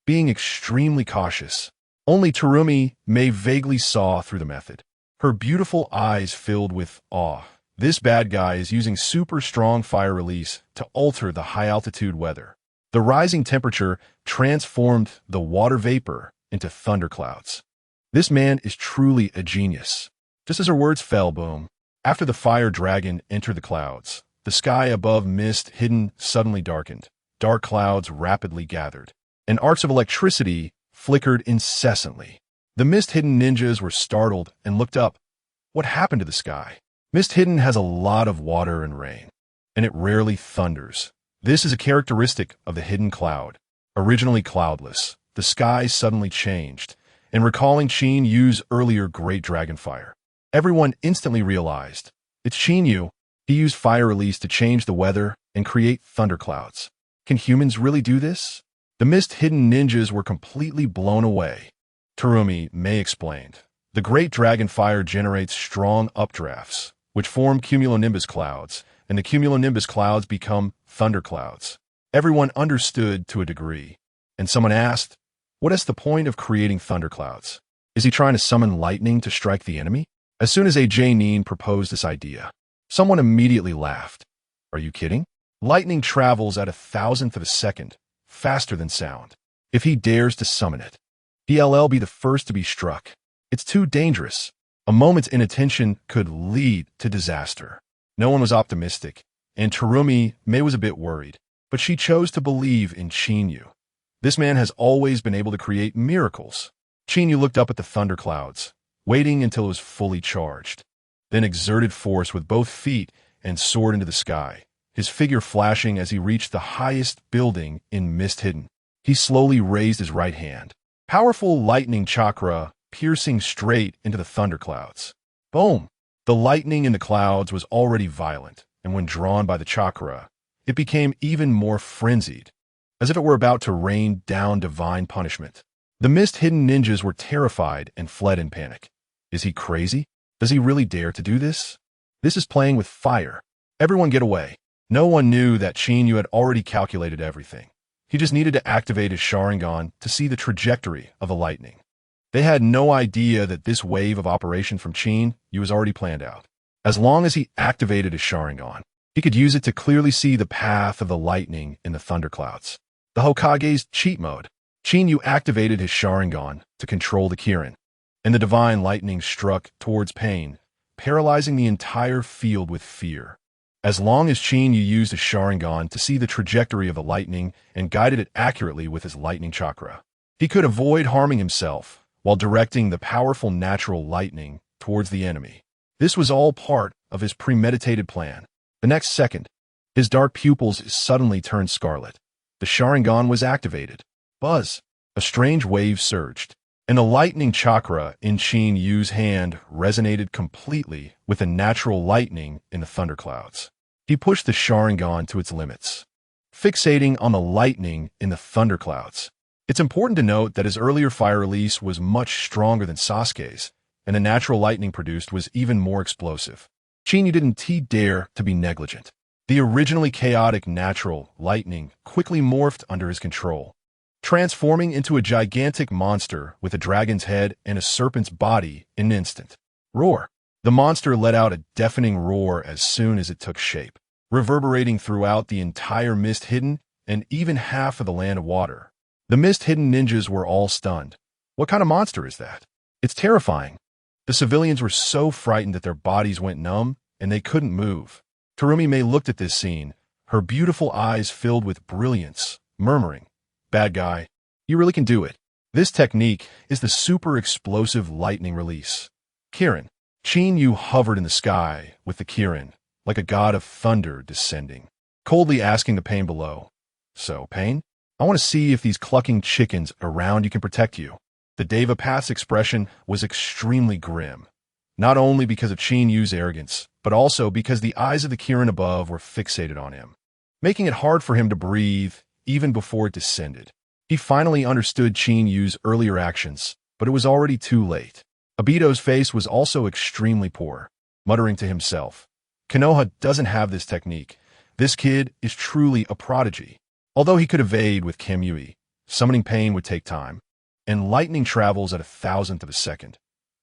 Being extremely cautious, only Terumi May vaguely saw through the method. Her beautiful eyes filled with awe. This bad guy is using super strong fire release to alter the high-altitude weather. The rising temperature transformed the water vapor into thunderclouds. This man is truly a genius. Just as her words fell, boom. After the fire dragon entered the clouds, the sky above mist hidden suddenly darkened. Dark clouds rapidly gathered, and arcs of electricity flickered incessantly. The mist-hidden ninjas were startled and looked up. What happened to the sky? Mist-hidden has a lot of water and rain, and it rarely thunders. This is a characteristic of the hidden cloud. Originally cloudless, the sky suddenly changed, and recalling Qinyu's earlier Great Dragon Fire, everyone instantly realized, it's Qinyu. He used fire release to change the weather and create thunderclouds. Can humans really do this? The mist-hidden ninjas were completely blown away. Terumi May explained, the Great Dragon Fire generates strong updrafts, which form cumulonimbus clouds, and the cumulonimbus clouds become thunderclouds. Everyone understood to a degree, and someone asked, what is the point of creating thunderclouds? Is he trying to summon lightning to strike the enemy? As soon as AJ Nin proposed this idea, someone immediately laughed. Are you kidding? Lightning travels at 1,000th of a second, faster than sound. If he dares to summon it, he'll be the first to be struck. It's too dangerous. A moment's inattention could lead to disaster. No one was optimistic. and May was a bit worried, but she chose to believe in Qinyu. This man has always been able to create miracles. Qinyu looked up at the thunderclouds, waiting until it was fully charged, then exerted force with both feet and soared into the sky, his figure flashing as he reached the highest building in Mist Hidden. He slowly raised his right hand, powerful lightning chakra piercing straight into the thunderclouds. Boom! The lightning in the clouds was already violent, and when drawn by the chakra, it became even more frenzied, as if it were about to rain down divine punishment. The mist-hidden ninjas were terrified and fled in panic. Is he crazy? Does he really dare to do this? This is playing with fire. Everyone get away. No one knew that Qinyu had already calculated everything. He just needed to activate his Sharingan to see the trajectory of the lightning. They had no idea that this wave of operation from Qinyu was already planned out. As long as he activated his Sharingan, he could use it to clearly see the path of the lightning in the thunderclouds. The Hokage's cheat mode. Qinyu activated his Sharingan to control the Kirin, and the divine lightning struck towards Pain, paralyzing the entire field with fear. As long as Qinyu used his Sharingan to see the trajectory of the lightning and guided it accurately with his lightning chakra, he could avoid harming himself while directing the powerful natural lightning towards the enemy. This was all part of his premeditated plan. The next second, his dark pupils suddenly turned scarlet. The Sharingan was activated. Buzz! A strange wave surged, and the lightning chakra in Qinyu's hand resonated completely with the natural lightning in the thunderclouds. He pushed the Sharingan to its limits, fixating on the lightning in the thunderclouds. It's important to note that his earlier fire release was much stronger than Sasuke's, and the natural lightning produced was even more explosive. Qinyu didn't dare to be negligent. The originally chaotic natural lightning quickly morphed under his control, transforming into a gigantic monster with a dragon's head and a serpent's body in an instant. Roar! The monster let out a deafening roar as soon as it took shape, reverberating throughout the entire Mist Hidden and even half of the Land of Water. The Mist Hidden ninjas were all stunned. What kind of monster is that? It's terrifying. The civilians were so frightened that their bodies went numb and they couldn't move. May looked at this scene, her beautiful eyes filled with brilliance, murmuring, "Bad guy, you really can do it." This technique is the super explosive lightning release. Kirin. Qinyu hovered in the sky with the Kirin, like a god of thunder descending, coldly asking the Pain below, "So, Pain? I want to see if these clucking chickens around you can protect you." The Deva Path's expression was extremely grim, not only because of Qinyu's arrogance, but also because the eyes of the Kirin above were fixated on him, making it hard for him to breathe even before it descended. He finally understood Qinyu's earlier actions, but it was already too late. Obito's face was also extremely poor, muttering to himself, "Konoha doesn't have this technique. This kid is truly a prodigy." Although he could evade with Kamui, summoning Pain would take time, and lightning travels at 1,000th of a second.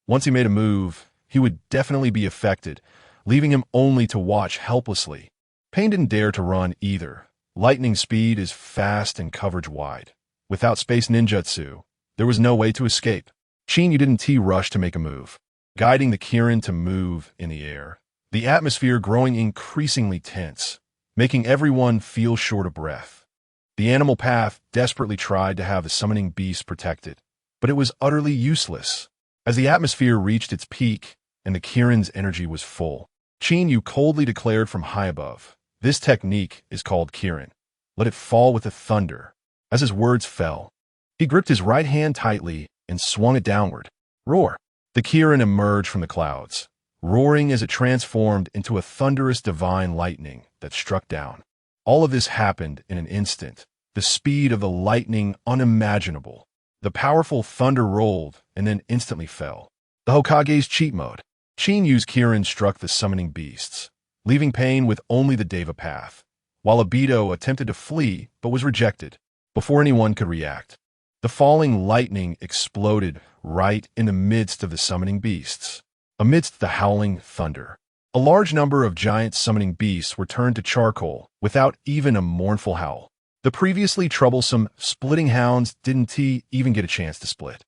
Once he made a move, he would definitely be affected, leaving him only to watch helplessly. Pain didn't dare to run either. Lightning speed is fast and coverage wide. Without space ninjutsu, there was no way to escape. Qinyu didn't rush to make a move, guiding the Kirin to move in the air, the atmosphere growing increasingly tense, making everyone feel short of breath. The animal path desperately tried to have the summoning beast protected, but it was utterly useless. As the atmosphere reached its peak and the Kirin's energy was full, Qinyu coldly declared from high above, "This technique is called Kirin. Let it fall with the thunder." As his words fell, he gripped his right hand tightly and swung it downward. Roar! The Kirin emerged from the clouds, roaring as it transformed into a thunderous divine lightning that struck down. All of this happened in an instant, the speed of the lightning unimaginable. The powerful thunder rolled and then instantly fell. The Hokage's cheat mode. Qinyu's Kirin struck the summoning beasts, leaving Pain with only the Deva Path, while Obito attempted to flee but was rejected. Before anyone could react, the falling lightning exploded right in the midst of the summoning beasts. Amidst the howling thunder, a large number of giant summoning beasts were turned to charcoal without even a mournful howl. The previously troublesome splitting hounds didn't even get a chance to split.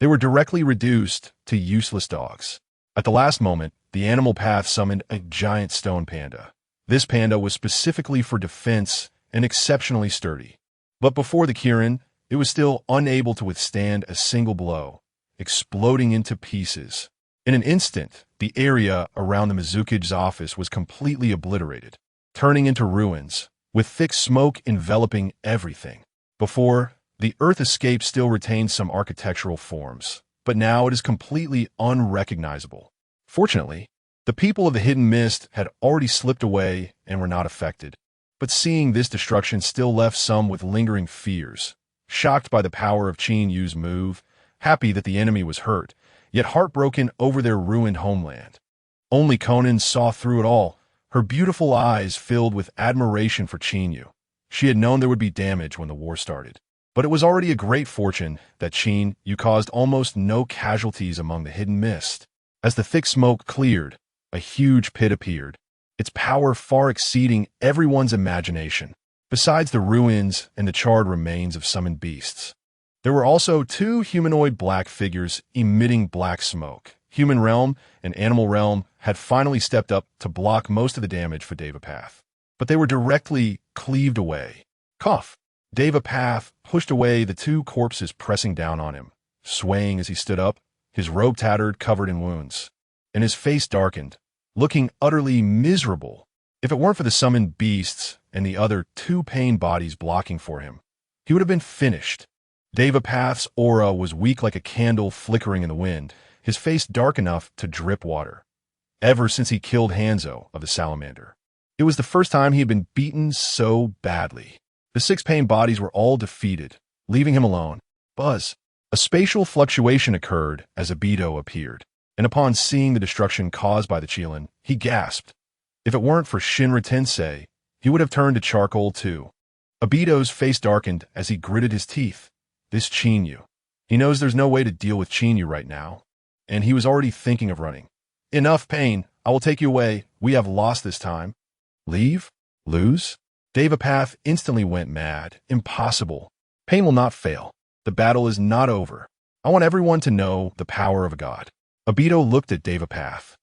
They were directly reduced to useless dogs. At the last moment, the animal path summoned a giant stone panda, This panda was specifically for defense and exceptionally sturdy. But before the Kirin, it was still unable to withstand a single blow, exploding into pieces. In an instant, the area around the Mizuki's office was completely obliterated, turning into ruins, with thick smoke enveloping everything. Before, the Earth Escape still retained some architectural forms, but now it is completely unrecognizable. Fortunately, the people of the Hidden Mist had already slipped away and were not affected. But seeing this destruction still left some with lingering fears, shocked by the power of Qinyu's move, happy that the enemy was hurt, yet heartbroken over their ruined homeland. Only Konan saw through it all, her beautiful eyes filled with admiration for Qinyu. She had known there would be damage when the war started. But it was already a great fortune that Qinyu caused almost no casualties among the Hidden Mist. As the thick smoke cleared, a huge pit appeared, its power far exceeding everyone's imagination. Besides the ruins and the charred remains of summoned beasts, there were also two humanoid black figures emitting black smoke. Human realm and animal realm had finally stepped up to block most of the damage for Devapath, but they were directly cleaved away. Cough! Devapath pushed away the two corpses pressing down on him, swaying as he stood up, his robe tattered, covered in wounds, and his face darkened, looking utterly miserable. If it weren't for the summoned beasts and the other two pain bodies blocking for him, he would have been finished. Devapath's aura was weak like a candle flickering in the wind, his face dark enough to drip water. Ever since he killed Hanzo of the Salamander, it was the first time he had been beaten so badly. The six pain bodies were all defeated, leaving him alone. Buzz. A spatial fluctuation occurred as Obito appeared, and upon seeing the destruction caused by the Chunin, he gasped. If it weren't for Shinra Tensei, he would have turned to charcoal too. Obito's face darkened as he gritted his teeth. This Qinyu. He knows there's no way to deal with Qinyu right now, and he was already thinking of running. Enough pain. I will take you away. We have lost this time. Leave? Lose? Devapath instantly went mad. Impossible. Pain will not fail. The battle is not over. I want everyone to know the power of a god. Obito looked at Devapath,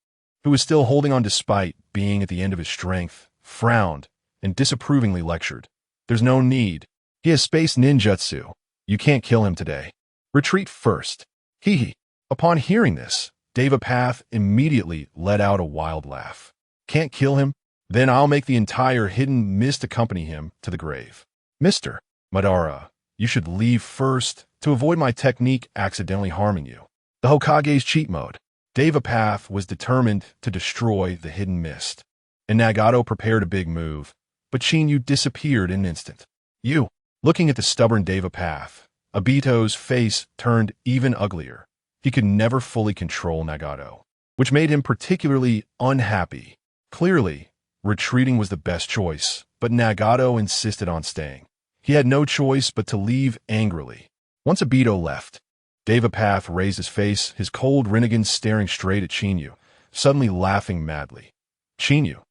who was still holding on despite being at the end of his strength, frowned, and disapprovingly lectured. There's no need. He has space ninjutsu. You can't kill him today. Retreat first. Hee hee. Upon hearing this, Devapath immediately let out a wild laugh. Can't kill him? Then I'll make the entire Hidden Mist accompany him to the grave. Mr. Madara, you should leave first to avoid my technique accidentally harming you. The Hokage's cheat mode. Devapath was determined to destroy the Hidden Mist, and Nagato prepared a big move, but Qinyu disappeared in an instant. You. Looking at the stubborn Devapath, Obito's face turned even uglier. He could never fully control Nagato, which made him particularly unhappy. Clearly, retreating was the best choice, but Nagato insisted on staying. He had no choice but to leave angrily. Once Obito left, Devapath raised his face, his cold Rinnegan staring straight at Qinyu, suddenly laughing madly. Qinyu,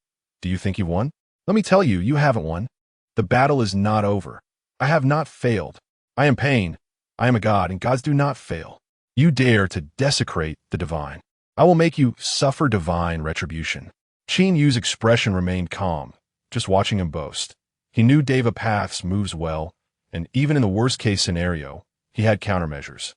do you think you won? Let me tell you, you haven't won. The battle is not over. I have not failed. I am pain. I am a god, and gods do not fail. You dare to desecrate the divine. I will make you suffer divine retribution. Qinyu's expression remained calm, just watching him boast. He knew Devapath's moves well, and even in the worst-case scenario, he had countermeasures.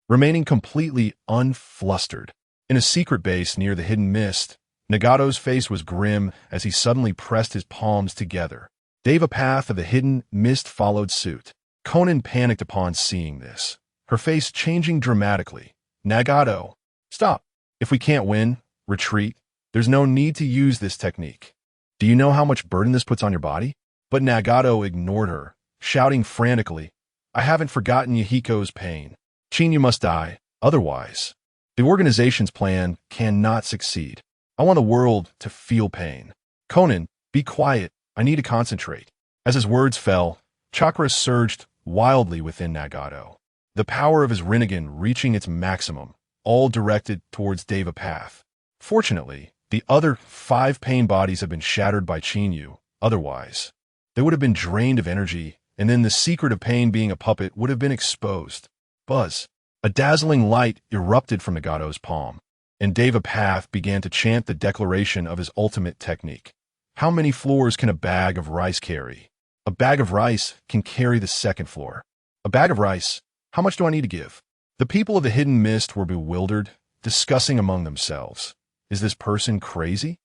Remaining completely unflustered, in a secret base near the Hidden Mist, Nagato's face was grim as he suddenly pressed his palms together. Devapath of the Hidden Mist followed suit. Konan panicked upon seeing this, her face changing dramatically. Nagato, stop. If we can't win, retreat. There's no need to use this technique. Do you know how much burden this puts on your body? But Nagato ignored her, shouting frantically, I haven't forgotten Yahiko's pain. Qinyu must die, otherwise, the organization's plan cannot succeed. I want the world to feel pain. Konan, be quiet. I need to concentrate. As his words fell, chakra surged wildly within Nagato, the power of his Rinnegan reaching its maximum, all directed towards Devapath. Fortunately, the other 5 pain bodies had been shattered by Qinyu. Otherwise, they would have been drained of energy, and then the secret of pain being a puppet would have been exposed. Buzz. A dazzling light erupted from Nagato's palm, and Devapath began to chant the declaration of his ultimate technique. How many floors can a bag of rice carry? A bag of rice can carry the second floor. A bag of rice, how much do I need to give? The people of the Hidden Mist were bewildered, discussing among themselves. Is this person crazy?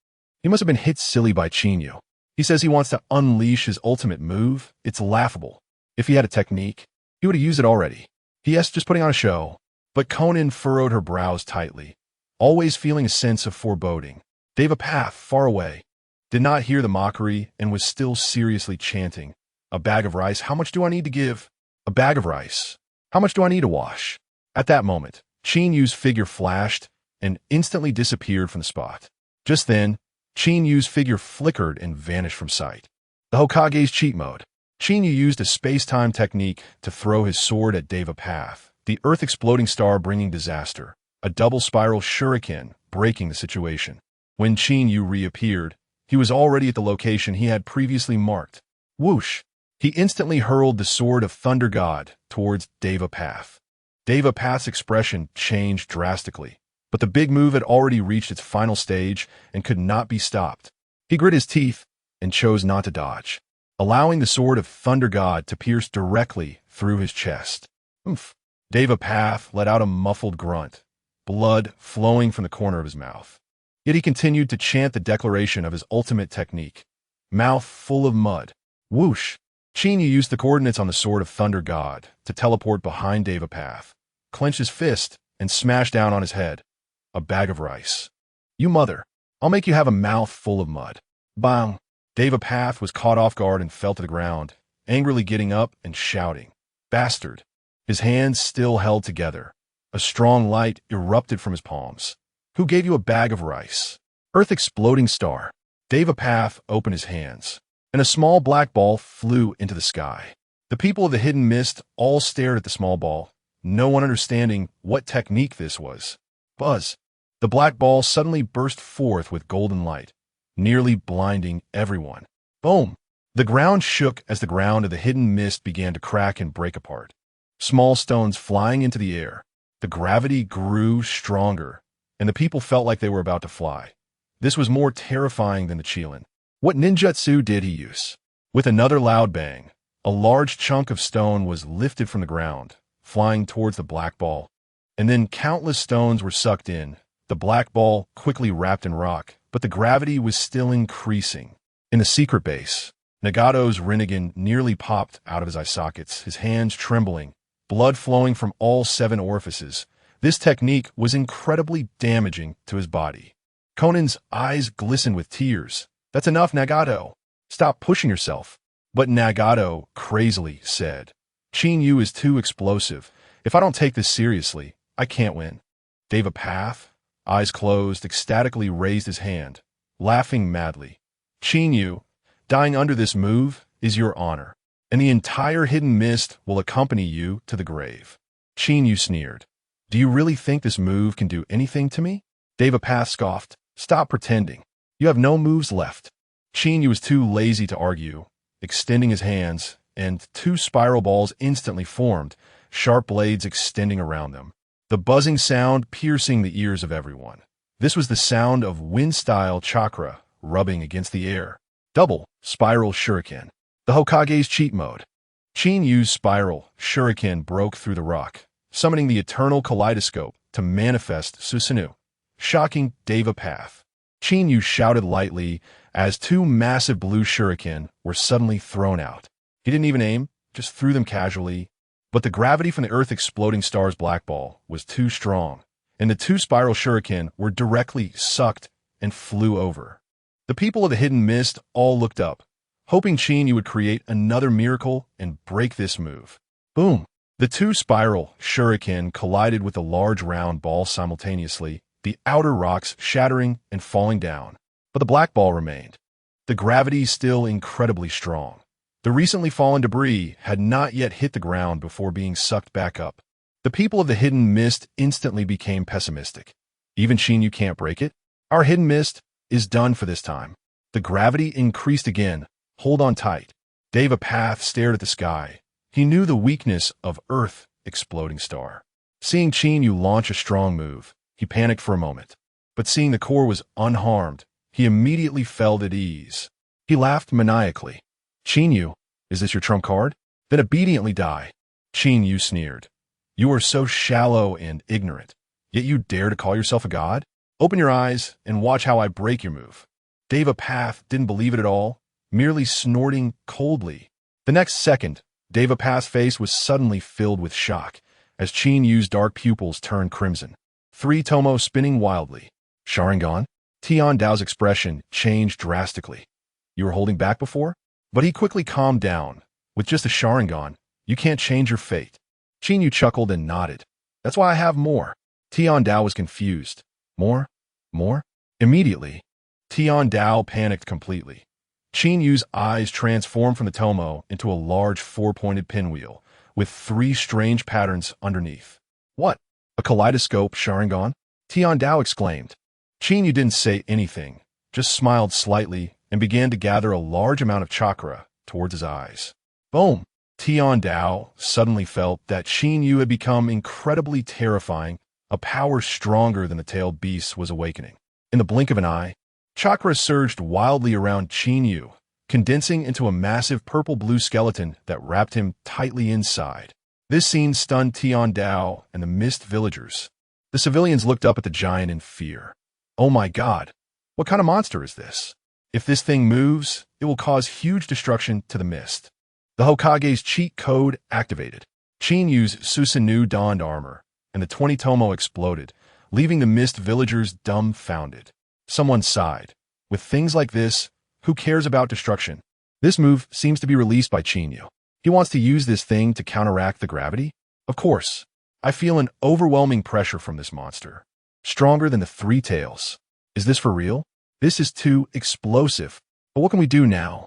He must have been hit silly by Chinyu. He says he wants to unleash his ultimate move. It's laughable. If he had a technique, he would have used it already. Yes, just putting on a show. But Conan furrowed her brows tightly, always feeling a sense of foreboding. Devapath, far away, did not hear the mockery and was still seriously chanting. A bag of rice, how much do I need to give? A bag of rice. How much do I need to wash? At that moment, Chinyu's figure flashed and instantly disappeared from the spot. Just then, Chinyu's figure flickered and vanished from sight. The Hokage's cheat mode. Chinyu used a space-time technique to throw his sword at Devapath, the earth-exploding star bringing disaster, a double spiral shuriken breaking the situation. When Chinyu reappeared, he was already at the location he had previously marked. Whoosh! He instantly hurled the sword of Thunder God towards Devapath. Devapath's expression changed drastically, but the big move had already reached its final stage and could not be stopped. He grit his teeth and chose not to dodge, allowing the sword of Thunder God to pierce directly through his chest. Oomph! Devapath let out a muffled grunt, blood flowing from the corner of his mouth. Yet he continued to chant the declaration of his ultimate technique, mouth full of mud. Whoosh! Chinyu used the coordinates on the sword of Thunder God to teleport behind Devapath, clenched his fist, and smashed down on his head. A bag of rice. You mother! I'll make you have a mouth full of mud. Bang! Devapath was caught off guard and fell to the ground, angrily getting up and shouting, Bastard! His hands still held together. A strong light erupted from his palms. Who gave you a bag of rice? Earth-exploding star. Devapath opened his hands, and a small black ball flew into the sky. The people of the Hidden Mist all stared at the small ball, no one understanding what technique this was. Buzz! The black ball suddenly burst forth with golden light, nearly blinding everyone. Boom! The ground shook as the ground of the Hidden Mist began to crack and break apart. Small stones flying into the air. The gravity grew stronger, and the people felt like they were about to fly. This was more terrifying than the Chunin. What ninjutsu did he use? With another loud bang, a large chunk of stone was lifted from the ground, flying towards the black ball. And then countless stones were sucked in. The black ball quickly wrapped in rock, but the gravity was still increasing. In the secret base, Nagato's Rinnegan nearly popped out of his eye sockets, his hands trembling, blood flowing from all 7 orifices. This technique was incredibly damaging to his body. Conan's eyes glistened with tears. That's enough, Nagato. Stop pushing yourself. But Nagato crazily said, Chinyu is too explosive. If I don't take this seriously, I can't win. Devapath, eyes closed, ecstatically raised his hand, laughing madly. Chinyu, dying under this move is your honor, and the entire Hidden Mist will accompany you to the grave. Chinyu sneered. Do you really think this move can do anything to me? Devapath scoffed. Stop pretending. You have no moves left. Chinyu was too lazy to argue, extending his hands, and 2 spiral balls instantly formed, sharp blades extending around them. The buzzing sound piercing the ears of everyone. This was the sound of wind-style chakra rubbing against the air. Double spiral shuriken. The Hokage's cheat mode. Chinyu's spiral shuriken broke through the rock, summoning the eternal kaleidoscope to manifest Susanoo, shocking Devapath. Chinyu shouted lightly as 2 massive blue shuriken were suddenly thrown out. He didn't even aim, just threw them casually, but the gravity from the earth-exploding star's black ball was too strong, and the 2 spiral shuriken were directly sucked and flew over. The people of the Hidden Mist all looked up, hoping Chinyu would create another miracle and break this move. Boom! The 2 spiral shuriken collided with the large round ball simultaneously, the outer rocks shattering and falling down. But the black ball remained. The gravity still incredibly strong. The recently fallen debris had not yet hit the ground before being sucked back up. The people of the Hidden Mist instantly became pessimistic. Even Chinyu can't break it? Our Hidden Mist is done for this time. The gravity increased again. Hold on tight. Devapath stared at the sky. He knew the weakness of Earth exploding star. Seeing Chinyu launch a strong move, he panicked for a moment. But seeing the core was unharmed, he immediately felt at ease. He laughed maniacally. Qinyu, is this your trump card? Then obediently die. Qinyu sneered. You are so shallow and ignorant, yet you dare to call yourself a god? Open your eyes and watch how I break your move. Devapath didn't believe it at all, merely snorting coldly. The next second, Devapath's face was suddenly filled with shock, as Qinyu's dark pupils turned crimson. 3 Tomo spinning wildly. Sharingan? Tian Dao's expression changed drastically. You were holding back before? But he quickly calmed down. With just a Sharingan, you can't change your fate. Qinyu chuckled and nodded. That's why I have more. Tian Dao was confused. More? More? Immediately, Tian Dao panicked completely. Qinyu's eyes transformed from the Tomo into a large 4-pointed pinwheel, with 3 strange patterns underneath. What? A kaleidoscope Sharingan? Tian Dao exclaimed. Qinyu didn't say anything, just smiled slightly and began to gather a large amount of chakra towards his eyes. Boom! Tian Dao suddenly felt that Qinyu had become incredibly terrifying. A power stronger than the tailed beast was awakening. In the blink of an eye, chakra surged wildly around Qinyu, condensing into a massive purple-blue skeleton that wrapped him tightly inside. This scene stunned Tian Dao and the mist villagers. The civilians looked up at the giant in fear. Oh my god, what kind of monster is this? If this thing moves, it will cause huge destruction to the mist. The Hokage's cheat code activated. Qinyu's Susanoo donned armor, and the 20 Tomo exploded, leaving the mist villagers dumbfounded. Someone sighed. With things like this, who cares about destruction? This move seems to be released by Qinyu. He wants to use this thing to counteract the gravity? Of course. I feel an overwhelming pressure from this monster. Stronger than the 3 tails. Is this for real? This is too explosive. But what can we do now?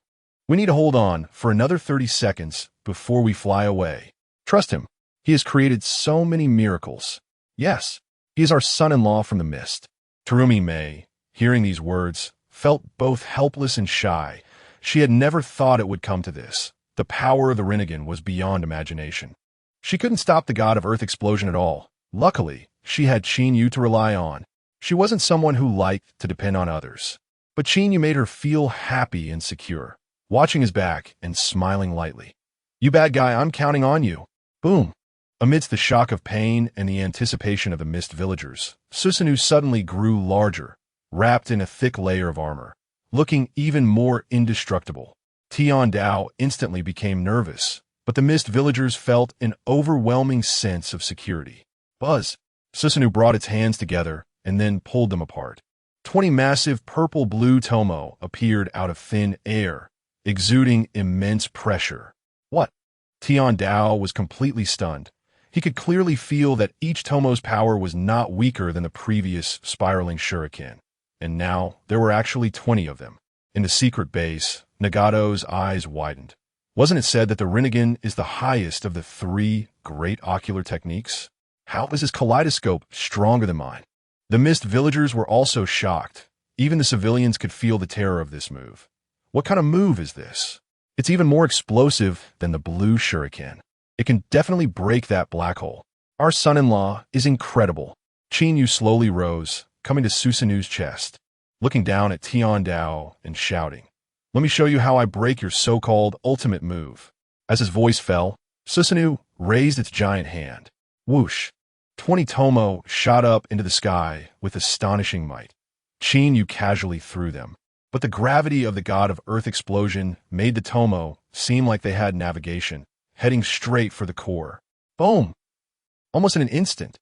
We need to hold on for another 30 seconds before we fly away. Trust him. He has created so many miracles. Yes, he is our son-in-law from the mist. Terumi Mei, hearing these words, felt both helpless and shy. She had never thought it would come to this. The power of the Rinnegan was beyond imagination. She couldn't stop the god of earth explosion at all. Luckily, she had Qinyu to rely on. She wasn't someone who liked to depend on others. But Qinyu made her feel happy and secure, watching his back and smiling lightly. You bad guy, I'm counting on you. Boom. Amidst the shock of pain and the anticipation of the mist villagers, Susanoo suddenly grew larger, wrapped in a thick layer of armor, looking even more indestructible. Tian Dao instantly became nervous, but the mist villagers felt an overwhelming sense of security. Buzz! Susanoo brought its hands together and then pulled them apart. 20 massive purple-blue Tomo appeared out of thin air, exuding immense pressure. What? Tian Dao was completely stunned. He could clearly feel that each Tomo's power was not weaker than the previous spiraling shuriken, and now there were actually 20 of them. In the secret base, Nagato's eyes widened. Wasn't it said that the Rinnegan is the highest of the 3 great ocular techniques? How is his kaleidoscope stronger than mine? The mist villagers were also shocked. Even the civilians could feel the terror of this move. What kind of move is this? It's even more explosive than the blue shuriken. It can definitely break that black hole. Our son-in-law is incredible. Qinyu slowly rose, coming to Susanoo's chest, looking down at Tian Dao and shouting, "Let me show you how I break your so-called ultimate move." As his voice fell, Susanoo raised its giant hand. Whoosh! 20 Tomo shot up into the sky with astonishing might. Qinyu casually threw them, but the gravity of the god of earth explosion made the Tomo seem like they had navigation, heading straight for the core. Boom! Almost in an instant,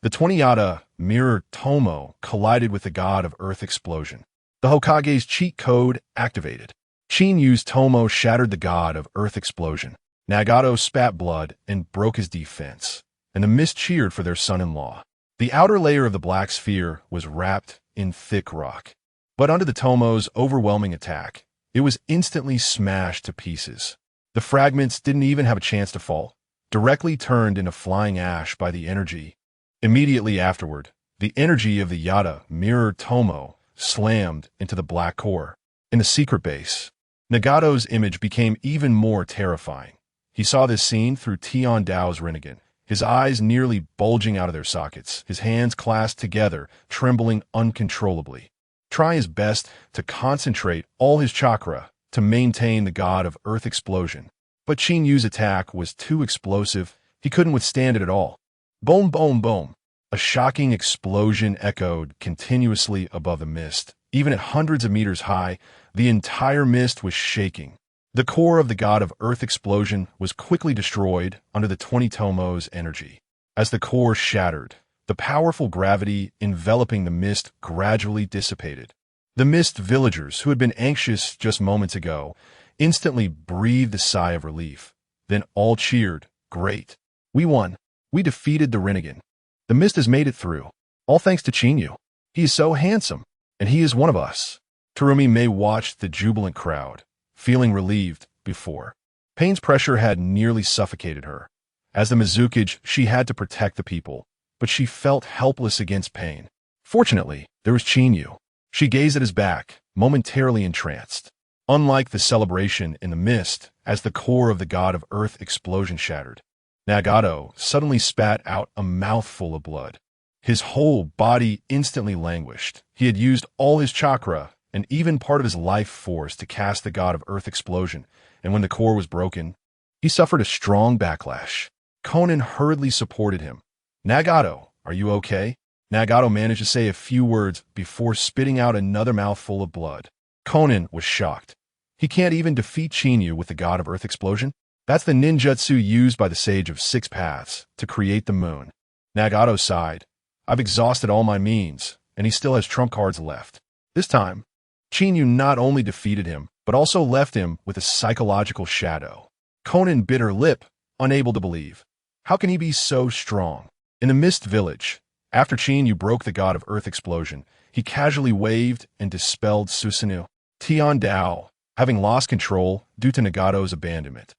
the 20 Yada mirror Tomo collided with the god of earth explosion. The Hokage's cheat code activated. Qinyu's Tomo shattered the god of earth explosion. Nagato spat blood and broke his defense, and the mist cheered for their son-in-law. The outer layer of the black sphere was wrapped in thick rock. But under the Tomo's overwhelming attack, it was instantly smashed to pieces. The fragments didn't even have a chance to fall, directly turned into flying ash by the energy. Immediately afterward, the energy of the Yada mirror Tomo slammed into the black core. In the secret base, Nagato's image became even more terrifying. He saw this scene through Tian Dao's Rinnegan, his eyes nearly bulging out of their sockets, his hands clasped together, trembling uncontrollably. Trying his best to concentrate all his chakra to maintain the god of earth explosion. But Qinyu's attack was too explosive. He couldn't withstand it at all. Boom, boom, boom. A shocking explosion echoed continuously above the mist. Even at hundreds of meters high, the entire mist was shaking. The core of the god of earth explosion was quickly destroyed under the 20 tomos energy. As the core shattered, the powerful gravity enveloping the mist gradually dissipated. The mist villagers, who had been anxious just moments ago, instantly breathed a sigh of relief. Then all cheered, "Great! We won! We defeated the Rinnegan! The mist has made it through, all thanks to Qinyu. He is so handsome, and he is one of us." Terumi Mei watched the jubilant crowd, feeling relieved before. Pain's pressure had nearly suffocated her. As the Mizukage, she had to protect the people, but she felt helpless against Pain. Fortunately, there was Qinyu. She gazed at his back, momentarily entranced. Unlike the celebration in the mist, as the core of the god of earth explosion shattered, Nagato suddenly spat out a mouthful of blood. His whole body instantly languished. He had used all his chakra and even part of his life force to cast the god of earth explosion, and when the core was broken, he suffered a strong backlash. Conan hurriedly supported him. "Nagato, are you okay?" Nagato managed to say a few words before spitting out another mouthful of blood. Conan was shocked. He can't even defeat Qinyu with the god of earth explosion? That's the ninjutsu used by the Sage of Six Paths to create the moon. Nagato sighed. "I've exhausted all my means, and he still has trump cards left." This time, Qinyu not only defeated him, but also left him with a psychological shadow. Conan bit her lip, unable to believe. How can he be so strong? In the Mist Village, after Qinyu broke the god of earth explosion, he casually waved and dispelled Susanoo. Tian Dao, having lost control due to Nagato's abandonment,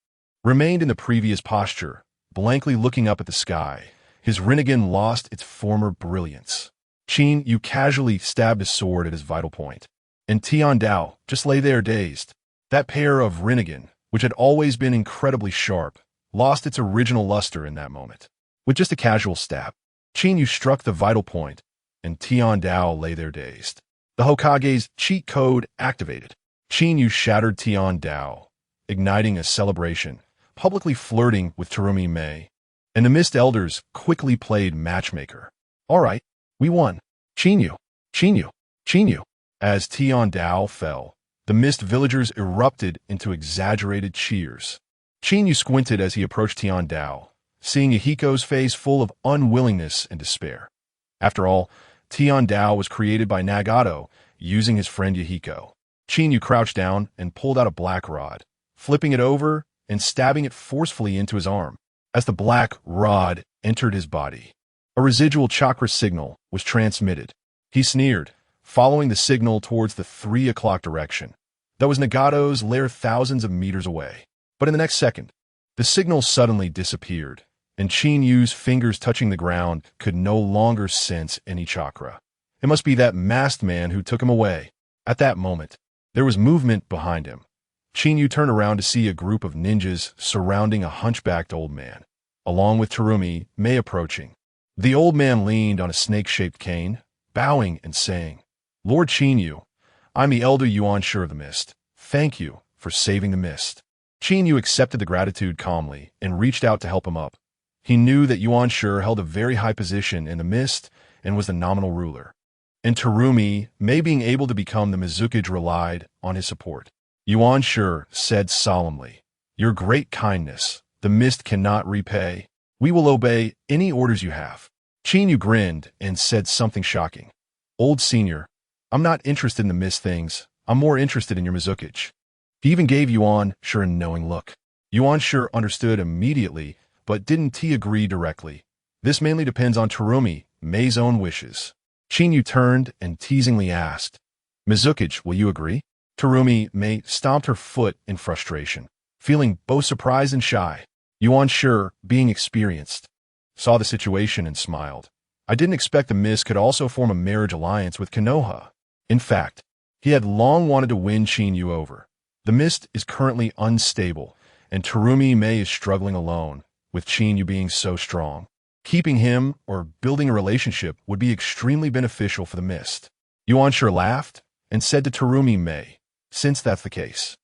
remained in the previous posture, blankly looking up at the sky. His Rinnegan lost its former brilliance. Qinyu casually stabbed his sword at his vital point, and Tian Dao just lay there dazed. That pair of Rinnegan, which had always been incredibly sharp, lost its original luster in that moment. With just a casual stab, Qinyu struck the vital point, and Tian Dao lay there dazed. The Hokage's cheat code activated. Qinyu shattered Tian Dao, igniting a celebration, publicly flirting with Terumi Mei, and the Mist Elders quickly played matchmaker. "All right, we won. Qinyu, Qinyu, Qinyu." As Tian Dao fell, the Mist villagers erupted into exaggerated cheers. Qinyu squinted as he approached Tian Dao, seeing Yahiko's face full of unwillingness and despair. After all, Tian Dao was created by Nagato, using his friend Yahiko. Qinyu crouched down and pulled out a black rod, flipping it over and stabbing it forcefully into his arm. As the black rod entered his body, a residual chakra signal was transmitted. He sneered, following the signal towards the 3 o'clock direction. That was Nagato's lair thousands of meters away. But in the next second, the signal suddenly disappeared, and Qinyu's fingers touching the ground could no longer sense any chakra. It must be that masked man who took him away. At that moment, there was movement behind him. Qinyu turned around to see a group of ninjas surrounding a hunchbacked old man, along with Terumi Mei approaching. The old man leaned on a snake-shaped cane, bowing and saying, "Lord Qinyu, I'm the elder Yuan-Shi of the Mist. Thank you for saving the Mist." Qinyu accepted the gratitude calmly and reached out to help him up. He knew that Yuan-Shi held a very high position in the Mist and was the nominal ruler. And Terumi Mei being able to become the Mizukage relied on his support. Yuan-Shi said solemnly, "Your great kindness, the Mist cannot repay. We will obey any orders you have." Qinyu grinned and said something shocking. "Old senior, I'm not interested in the Mist things. I'm more interested in your Mizukage." He even gave Yuan-Shi a knowing look. Yuan-Shi understood immediately, but didn't agree directly. This mainly depends on Terumi Mei's own wishes. Qinyu turned and teasingly asked, "Mizukage, will you agree?" Terumi Mei stomped her foot in frustration, feeling both surprised and shy. Yuan-Shi, being experienced, saw the situation and smiled. "I didn't expect the Mist could also form a marriage alliance with Konoha." In fact, he had long wanted to win Qinyu over. The Mist is currently unstable, and Terumi Mei is struggling alone, with Qinyu being so strong. Keeping him or building a relationship would be extremely beneficial for the Mist. Yuan-Shi laughed and said to Terumi Mei, "Since that's the case,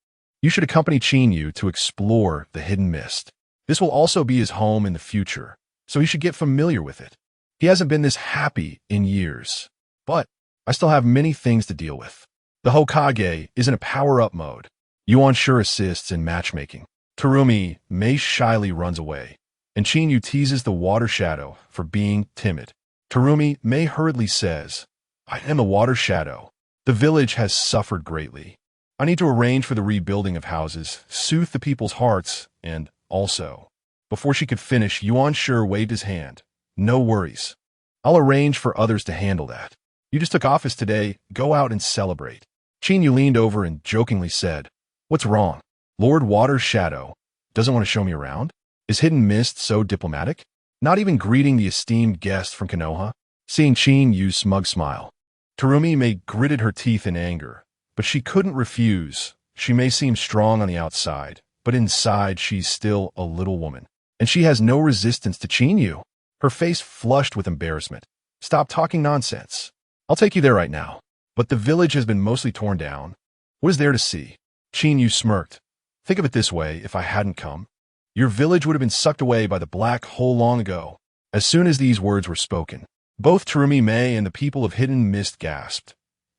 You should accompany Qinyu to explore the hidden mist. This will also be his home in the future, so he should get familiar with it. He hasn't been this happy in years. But I still have many things to deal with. The Hokage is in a power-up mode. Yuan sure assists in matchmaking. Terumi Mei shyly runs away, and Qinyu teases the water shadow for being timid. Terumi Mei hurriedly says, I am the water shadow. The village has suffered greatly. I need to arrange for the rebuilding of houses, soothe the people's hearts, and also. Before she could finish, Yuan Sure waved his hand. No worries. I'll arrange for others to handle that. You just took office today. Go out and celebrate. Qinyu leaned over and jokingly said, What's wrong? Lord Water Shadow doesn't want to show me around? Is Hidden Mist so diplomatic? Not even greeting the esteemed guest from Konoha? Seeing Qinyu's smug smile. Terumi Mei gritted her teeth in anger, but she couldn't refuse. She may seem strong on the outside, but inside she's still a little woman. And she has no resistance to Qinyu. Her face flushed with embarrassment. Stop talking nonsense. I'll take you there right now. But the village has been mostly torn down. What is there to see? Qinyu smirked. Think of it this way, if I hadn't come, your village would have been sucked away by the black hole long ago. As soon as these words were spoken, both Terumi Mei and the people of Hidden Mist gasped.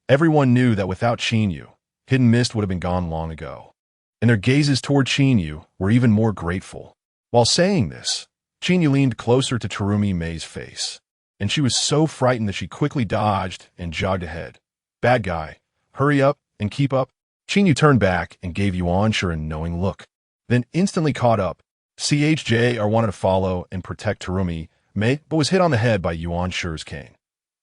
Everyone knew that without Qinyu, Hidden Mist would have been gone long ago. And their gazes toward Qinyu were even more grateful. While saying this, Qinyu leaned closer to Terumi Mei's face, and she was so frightened that she quickly dodged and jogged ahead. Bad guy, hurry up and keep up. Qinyu turned back and gave Yuan Sure a knowing look, then instantly caught up. CHJ wanted to follow and protect Terumi Mei, but was hit on the head by Yuan Sure's cane.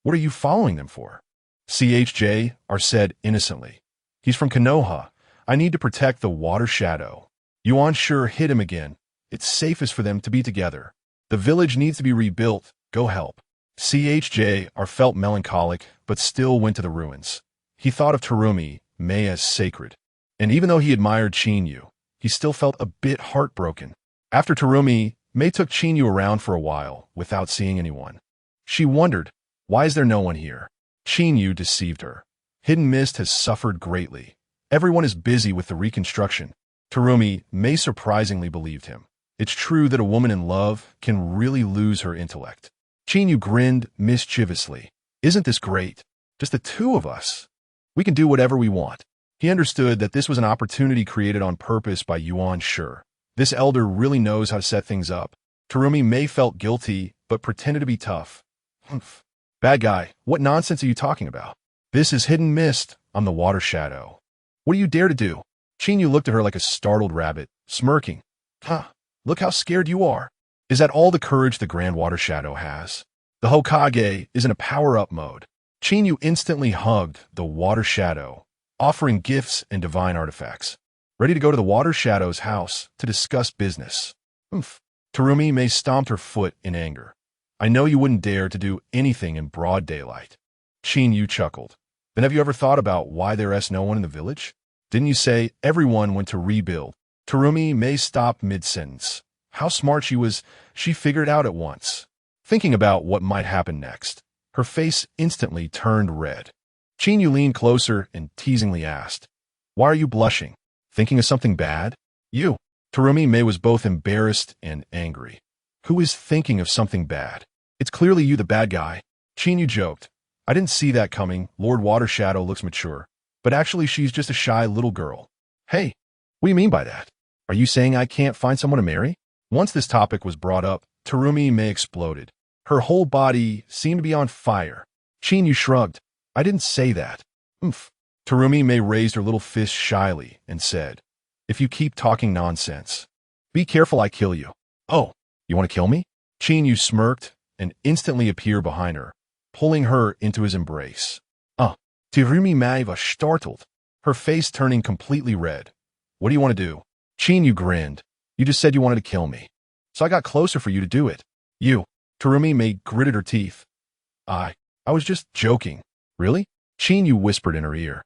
What are you following them for? CHJ said innocently. He's from Konoha. I need to protect the water shadow. Yuan Sure hit him again. It's safest for them to be together. The village needs to be rebuilt. Go help. CHJ felt melancholic, but still went to the ruins. He thought of Terumi Mei as sacred, and even though he admired Qinyu, he still felt a bit heartbroken. After Terumi Mei took Qinyu around for a while without seeing anyone. She wondered, why is there no one here? Qinyu deceived her. Hidden Mist has suffered greatly. Everyone is busy with the reconstruction. Terumi Mei surprisingly believed him. It's true that a woman in love can really lose her intellect. Qinyu grinned mischievously. Isn't this great? Just the two of us. We can do whatever we want. He understood that this was an opportunity created on purpose by Yuan Sure. This elder really knows how to set things up. Terumi Mei felt guilty, but pretended to be tough. Humph. Bad guy, what nonsense are you talking about? This is Hidden Mist. I'm the water shadow. What do you dare to do? Qinyu looked at her like a startled rabbit, smirking. Look how scared you are. Is that all the courage the Grand Water Shadow has? The Hokage is in a power-up mode. Qinyu instantly hugged the Water Shadow, offering gifts and divine artifacts. Ready to go to the Water Shadow's house to discuss business. Oomph. Terumi Mei stomped her foot in anger. I know you wouldn't dare to do anything in broad daylight. Qinyu chuckled. Then have you ever thought about why there's no one in the village? Didn't you say everyone went to rebuild? Terumi Mei stopped mid-sentence. How smart she was, she figured out at once. Thinking about what might happen next, her face instantly turned red. Qinyu leaned closer and teasingly asked, Why are you blushing? Thinking of something bad? You. Terumi Mei was both embarrassed and angry. Who is thinking of something bad? It's clearly you, the bad guy. Qinyu joked. I didn't see that coming. Lord Water Shadow looks mature, but actually she's just a shy little girl. Hey, what do you mean by that? Are you saying I can't find someone to marry? Once this topic was brought up, Terumi Mei exploded. Her whole body seemed to be on fire. Qinyu shrugged. I didn't say that. Oomph. Terumi Mei raised her little fist shyly and said, If you keep talking nonsense, be careful I kill you. Oh, you want to kill me? Qinyu smirked and instantly appeared behind her, pulling her into his embrace. Terumi Mei was startled, her face turning completely red. What do you want to do? Qinyu grinned. You just said you wanted to kill me, so I got closer for you to do it. You. Terumi Mei gritted her teeth. I was just joking. Really? Qinyu whispered in her ear.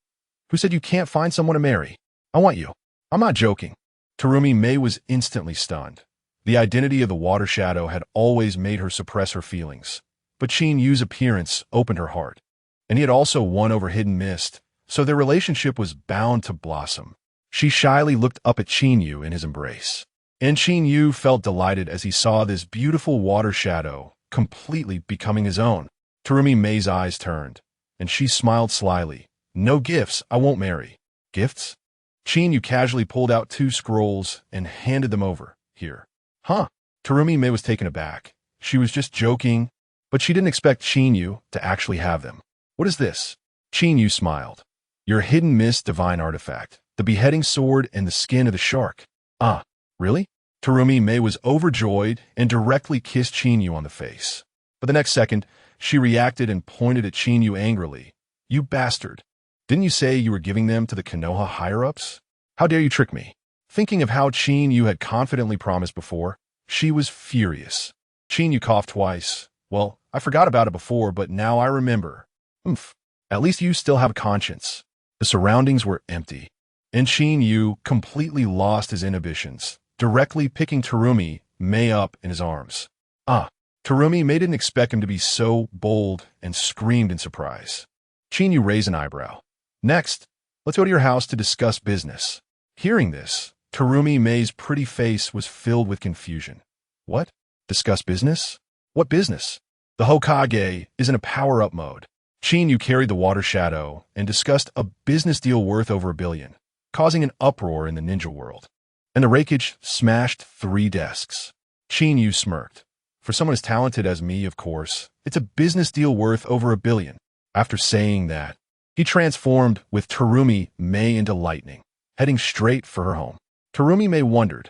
Who said you can't find someone to marry? I want you. I'm not joking. Terumi Mei was instantly stunned. The identity of the Water Shadow had always made her suppress her feelings, but Qinyu's appearance opened her heart, and he had also won over Hidden Mist, so their relationship was bound to blossom. She shyly looked up at Qinyu in his embrace. And Qinyu felt delighted as he saw this beautiful water shadow completely becoming his own. Terumi Mei's eyes turned, and she smiled slyly. No gifts, I won't marry. Gifts? Qinyu casually pulled out 2 scrolls and handed them over. Here. Huh? Terumi Mei was taken aback. She was just joking, but she didn't expect Qinyu to actually have them. What is this? Qinyu smiled. Your hidden mist divine artifact, the beheading sword and the skin of the shark. Ah, really? Terumi Mei was overjoyed and directly kissed Qinyu on the face. But the next second, she reacted and pointed at Qinyu angrily. You bastard. Didn't you say you were giving them to the Konoha higher-ups? How dare you trick me? Thinking of how Qinyu had confidently promised before, she was furious. Qinyu coughed twice. Well, I forgot about it before, but now I remember. Oomph. At least you still have a conscience. The surroundings were empty, and Qinyu completely lost his inhibitions, directly picking Terumi Mei up in his arms. Ah, Terumi Mei didn't expect him to be so bold and screamed in surprise. Qinyu raised an eyebrow. Next, let's go to your house to discuss business. Hearing this, Terumi Mei's pretty face was filled with confusion. What? Discuss business? What business? The Hokage is in a power-up mode. Qinyu carried the water shadow and discussed a business deal worth over $1 billion, causing an uproar in the ninja world. And the Raikage smashed 3 desks. Qinyu smirked. For someone as talented as me, of course, it's a business deal worth over $1 billion. After saying that, he transformed with Terumi Mei into lightning, heading straight for her home. Terumi Mei wondered,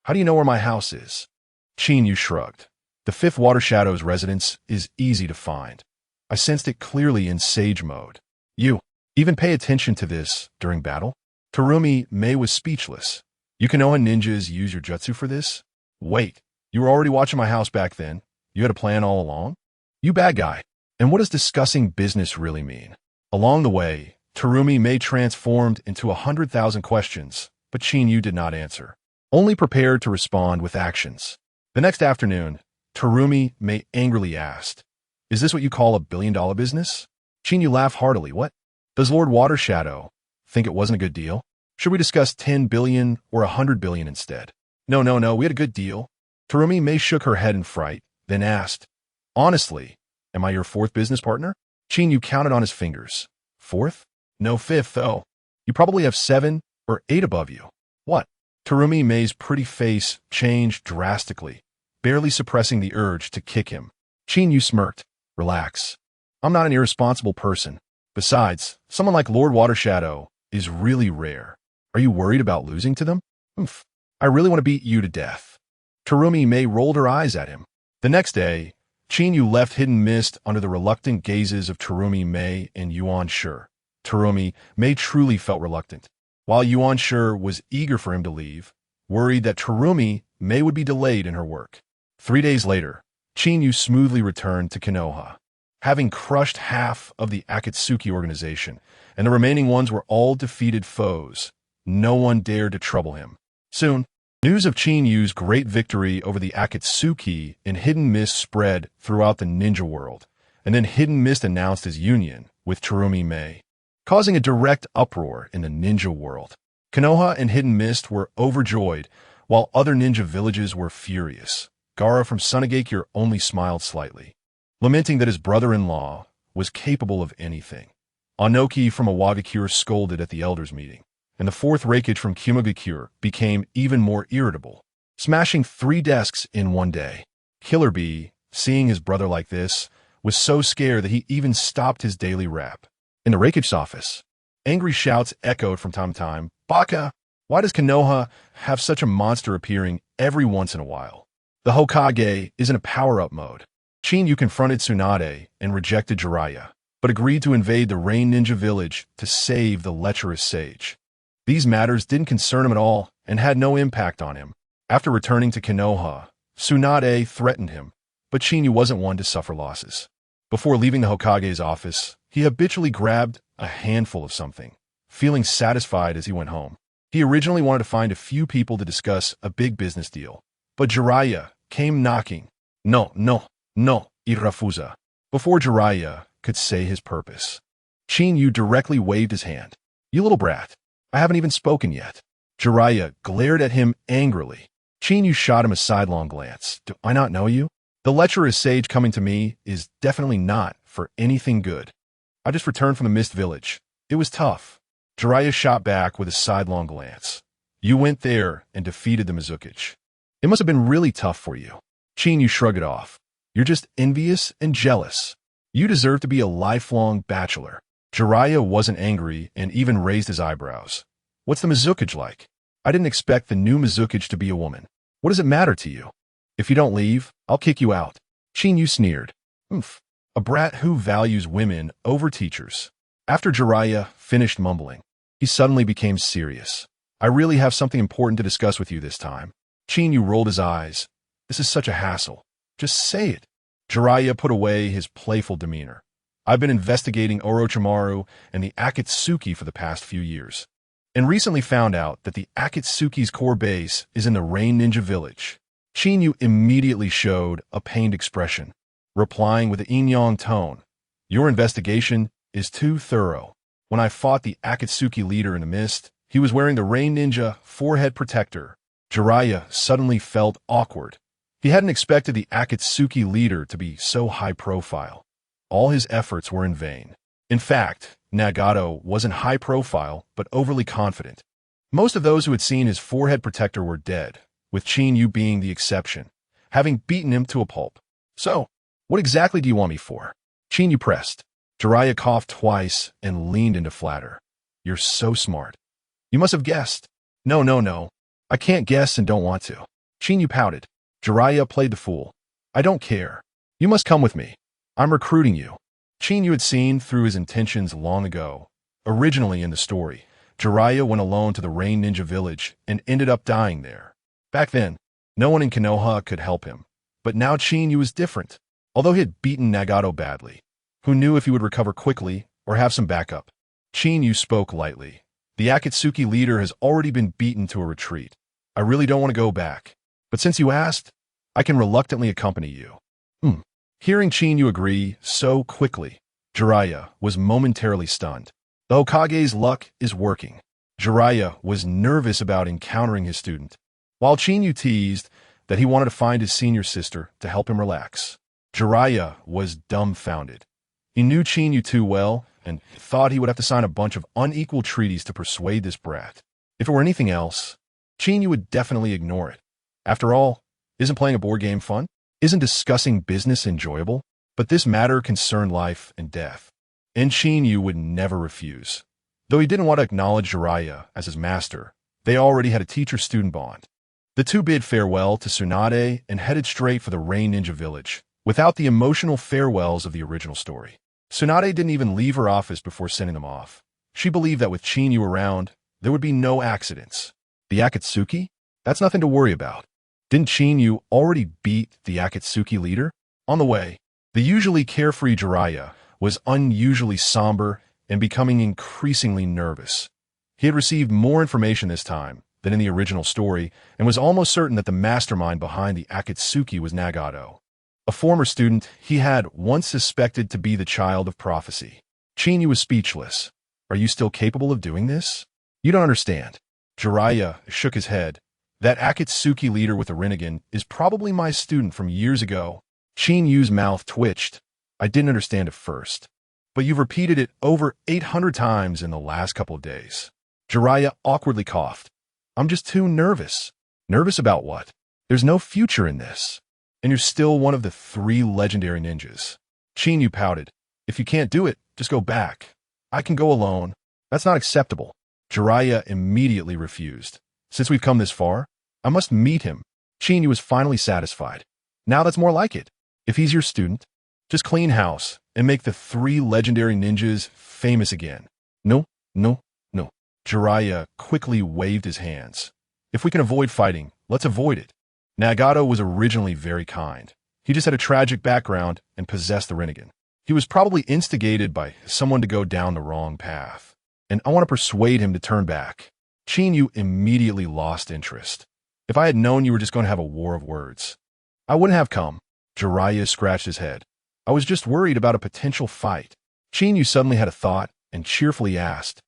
how do you know where my house is? Qinyu shrugged. The 5th Water Shadow's residence is easy to find. I sensed it clearly in Sage mode. You even pay attention to this during battle? Terumi Mei was speechless. You Konoha ninjas use your jutsu for this? Wait, you were already watching my house back then? You had a plan all along? You bad guy. And what does discussing business really mean? Along the way, Terumi Mei transformed into 100,000 questions, but Qinyu did not answer, only prepared to respond with actions. The next afternoon, Terumi Mei angrily asked, is this what you call $1 billion business? Qinyu laughed heartily. What? Does Lord Water Shadow think it wasn't a good deal? Should we discuss 10 billion or 100 billion instead? No, we had a good deal. Terumi Mei shook her head in fright, then asked, honestly, am I your 4th business partner? Qinyu counted on his fingers. 4th? No 5th, though. You probably have 7 or 8 above you. What? Terumi Mei's pretty face changed drastically, barely suppressing the urge to kick him. Qinyu smirked. Relax. I'm not an irresponsible person. Besides, someone like Lord Water Shadow is really rare. Are you worried about losing to them? Oomph. I really want to beat you to death. Terumi Mei rolled her eyes at him. The next day, Qinyu left Hidden Mist under the reluctant gazes of Terumi Mei and Yuan Shi. Terumi Mei truly felt reluctant, while Yuan Shi was eager for him to leave, worried that Terumi Mei would be delayed in her work. 3 days later, Qinyu smoothly returned to Konoha, having crushed half of the Akatsuki organization, and the remaining ones were all defeated foes. No one dared to trouble him. Soon, news of Qinyu's great victory over the Akatsuki in Hidden Mist spread throughout the ninja world, and then Hidden Mist announced his union with Terumi Mei, causing a direct uproar in the ninja world. Konoha and Hidden Mist were overjoyed, while other ninja villages were furious. Gaara from Tsunade only smiled slightly, lamenting that his brother-in-law was capable of anything. Anoki from Awagakure scolded at the elders' meeting, and the 4th Raikage from Kumagakure became even more irritable, smashing 3 desks in one day. Killer Bee, seeing his brother like this, was so scared that he even stopped his daily rap. In the Raikage's office, angry shouts echoed from time to time. Baka! Why does Konoha have such a monster appearing every once in a while? The Hokage is in a power-up mode. Qinyu confronted Tsunade and rejected Jiraiya, but agreed to invade the Rain Ninja village to save the lecherous sage. These matters didn't concern him at all and had no impact on him. After returning to Konoha, Tsunade threatened him, but Qinyu wasn't one to suffer losses. Before leaving the Hokage's office, he habitually grabbed a handful of something, feeling satisfied as he went home. He originally wanted to find a few people to discuss a big business deal, but Jiraiya came knocking. No, Irafuza. Before Jiraiya could say his purpose, Qinyu directly waved his hand. You little brat. I haven't even spoken yet. Jiraiya glared at him angrily. Chinyu shot him a sidelong glance. Do I not know you? The lecherous sage coming to me is definitely not for anything good. I just returned from the Mist Village. It was tough. Jiraiya shot back with a sidelong glance. You went there and defeated the Mizukichi. It must have been really tough for you. Chinyu shrugged it off. You're just envious and jealous. You deserve to be a lifelong bachelor. Jiraiya wasn't angry and even raised his eyebrows. What's the Mizukichi like? I didn't expect the new Mizukichi to be a woman. What does it matter to you? If you don't leave, I'll kick you out. Chinyu sneered. Oomph. A brat who values women over teachers. After Jiraiya finished mumbling, he suddenly became serious. I really have something important to discuss with you this time. Chinyu rolled his eyes. This is such a hassle. Just say it. Jiraiya put away his playful demeanor. I've been investigating Orochimaru and the Akatsuki for the past few years, and recently found out that the Akatsuki's core base is in the Rain Ninja Village. Chinyu immediately showed a pained expression, replying with an yin-yang tone. Your investigation is too thorough. When I fought the Akatsuki leader in the mist, he was wearing the Rain Ninja forehead protector. Jiraiya suddenly felt awkward. He hadn't expected the Akatsuki leader to be so high profile. All his efforts were in vain. In fact, Nagato wasn't high profile, but overly confident. Most of those who had seen his forehead protector were dead, with Chinyu being the exception, having beaten him to a pulp. So, what exactly do you want me for? Chinyu pressed. Jiraiya coughed twice and leaned into flatter. You're so smart. You must have guessed. No. I can't guess and don't want to. Chinyu pouted. Jiraiya played the fool. I don't care. You must come with me. I'm recruiting you. Chinyu had seen through his intentions long ago. Originally in the story, Jiraiya went alone to the Rain Ninja Village and ended up dying there. Back then, no one in Konoha could help him. But now Chinyu was different. Although he had beaten Nagato badly, who knew if he would recover quickly or have some backup? Chinyu spoke lightly. The Akatsuki leader has already been beaten to a retreat. I really don't want to go back. But since you asked, I can reluctantly accompany you. Hearing Chinyu agree so quickly, Jiraiya was momentarily stunned. The Hokage's luck is working. Jiraiya was nervous about encountering his student, while Chinyu teased that he wanted to find his senior sister to help him relax. Jiraiya was dumbfounded. He knew Chinyu too well and thought he would have to sign a bunch of unequal treaties to persuade this brat. If it were anything else, Chinyu would definitely ignore it. After all, isn't playing a board game fun? Isn't discussing business enjoyable? But this matter concerned life and death, and Chinyu would never refuse. Though he didn't want to acknowledge Jiraiya as his master, they already had a teacher-student bond. The two bid farewell to Tsunade and headed straight for the Rain Ninja Village, without the emotional farewells of the original story. Tsunade didn't even leave her office before sending them off. She believed that with Chinyu around, there would be no accidents. The Akatsuki? That's nothing to worry about. Didn't Chinyu already beat the Akatsuki leader? On the way, the usually carefree Jiraiya was unusually somber and becoming increasingly nervous. He had received more information this time than in the original story and was almost certain that the mastermind behind the Akatsuki was Nagato, a former student he had once suspected to be the child of prophecy. Chinyu was speechless. Are you still capable of doing this? You don't understand. Jiraiya shook his head. That Akatsuki leader with the Rinnegan is probably my student from years ago. Chinyu's mouth twitched. I didn't understand at first, but you've repeated it over 800 times in the last couple of days. Jiraiya awkwardly coughed. I'm just too nervous. Nervous about what? There's no future in this. And you're still one of the 3 legendary ninjas. Chinyu pouted. If you can't do it, just go back. I can go alone. That's not acceptable. Jiraiya immediately refused. Since we've come this far, I must meet him. Chinyu was finally satisfied. Now that's more like it. If he's your student, just clean house and make the 3 legendary ninjas famous again. No. Jiraiya quickly waved his hands. If we can avoid fighting, let's avoid it. Nagato was originally very kind. He just had a tragic background and possessed the Rinnegan. He was probably instigated by someone to go down the wrong path, and I want to persuade him to turn back. Chinyu immediately lost interest. If I had known you were just going to have a war of words, I wouldn't have come. Jiraiya scratched his head. I was just worried about a potential fight. Chinyu suddenly had a thought and cheerfully asked,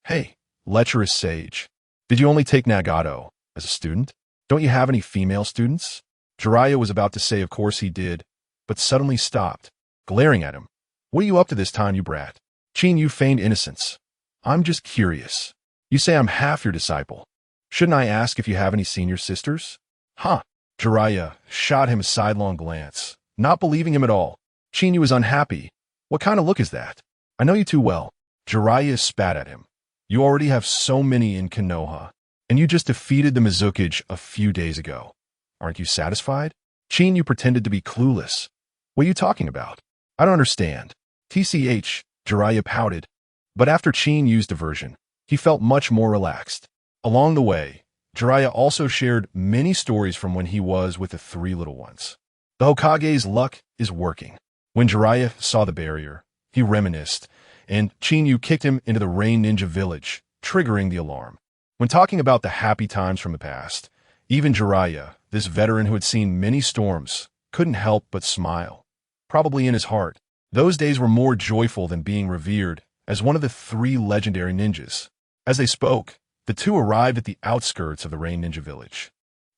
Hey, lecherous sage. Did you only take Nagato as a student? Don't you have any female students? Jiraiya was about to say of course he did, but suddenly stopped, glaring at him. What are you up to this time, you brat? Qinyu feigned innocence. I'm just curious. You say I'm half your disciple. Shouldn't I ask if you have any senior sisters? Huh. Jiraiya shot him a sidelong glance, not believing him at all. Qinyu was unhappy. What kind of look is that? I know you too well. Jiraiya spat at him. You already have so many in Konoha, and you just defeated the Mizukage a few days ago. Aren't you satisfied? Qinyu pretended to be clueless. What are you talking about? I don't understand. TCH, Jiraiya pouted. But after Qinyu's diversion, he felt much more relaxed. Along the way, Jiraiya also shared many stories from when he was with the three little ones. The Hokage's luck is working. When Jiraiya saw the barrier, he reminisced, and Qinyu kicked him into the Rain Ninja village, triggering the alarm. When talking about the happy times from the past, even Jiraiya, this veteran who had seen many storms, couldn't help but smile. Probably in his heart, those days were more joyful than being revered as one of the three legendary ninjas. As they spoke, the two arrived at the outskirts of the Rain Ninja village.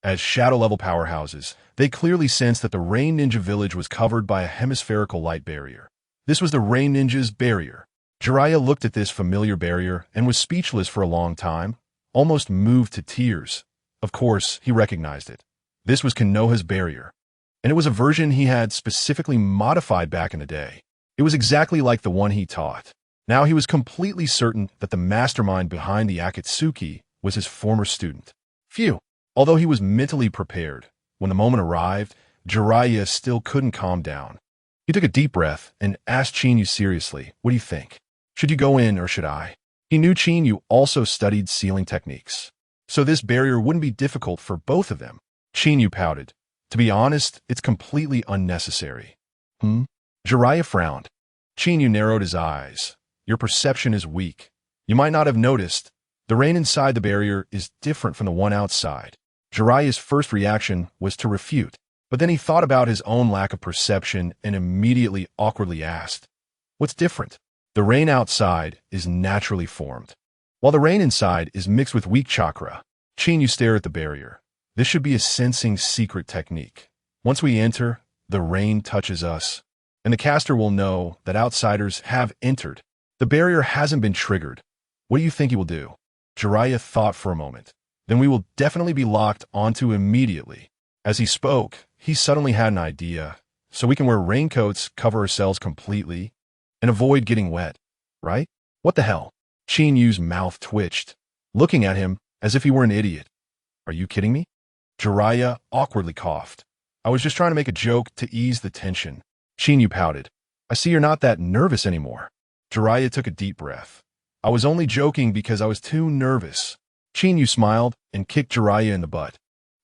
As shadow-level powerhouses, they clearly sensed that the Rain Ninja village was covered by a hemispherical light barrier. This was the Rain Ninja's barrier. Jiraiya looked at this familiar barrier and was speechless for a long time, almost moved to tears. Of course, he recognized it. This was Konoha's barrier, and it was a version he had specifically modified back in the day. It was exactly like the one he taught. Now he was completely certain that the mastermind behind the Akatsuki was his former student. Phew! Although he was mentally prepared, when the moment arrived, Jiraiya still couldn't calm down. He took a deep breath and asked Qinyu seriously, what do you think? Should you go in or should I? He knew Qinyu also studied sealing techniques, so this barrier wouldn't be difficult for both of them. Qinyu pouted. To be honest, it's completely unnecessary. Jiraiya frowned. Qinyu narrowed his eyes. Your perception is weak. You might not have noticed. The rain inside the barrier is different from the one outside. Jiraiya's first reaction was to refute, but then he thought about his own lack of perception and immediately awkwardly asked, what's different? The rain outside is naturally formed, while the rain inside is mixed with weak chakra. Qinyu stared at the barrier. This should be a sensing secret technique. Once we enter, the rain touches us, and the caster will know that outsiders have entered. The barrier hasn't been triggered. What do you think he will do? Jiraiya thought for a moment. Then we will definitely be locked onto immediately. As he spoke, he suddenly had an idea. So we can wear raincoats, cover ourselves completely, and avoid getting wet, right? What the hell? Qinyu's mouth twitched, looking at him as if he were an idiot. Are you kidding me? Jiraiya awkwardly coughed. I was just trying to make a joke to ease the tension. Qinyu pouted. I see you're not that nervous anymore. Jiraiya took a deep breath. I was only joking because I was too nervous. Qinyu smiled and kicked Jiraiya in the butt.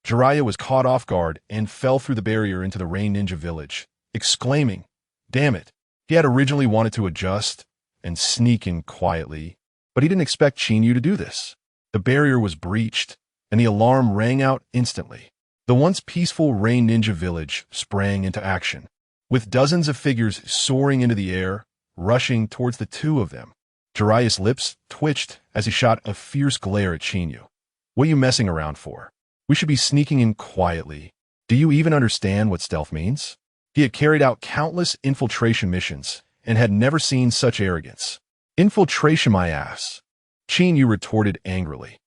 Jiraiya was caught off guard and fell through the barrier into the Rain Ninja village, exclaiming, damn it. He had originally wanted to adjust and sneak in quietly, but he didn't expect Qinyu to do this. The barrier was breached, and the alarm rang out instantly. The once peaceful Rain Ninja village sprang into action, with dozens of figures soaring into the air, rushing towards the two of them. Jiraiya's lips twitched as he shot a fierce glare at Qinyu. What are you messing around for? We should be sneaking in quietly. Do you even understand what stealth means? He had carried out countless infiltration missions and had never seen such arrogance. Infiltration, my ass. Qinyu retorted angrily.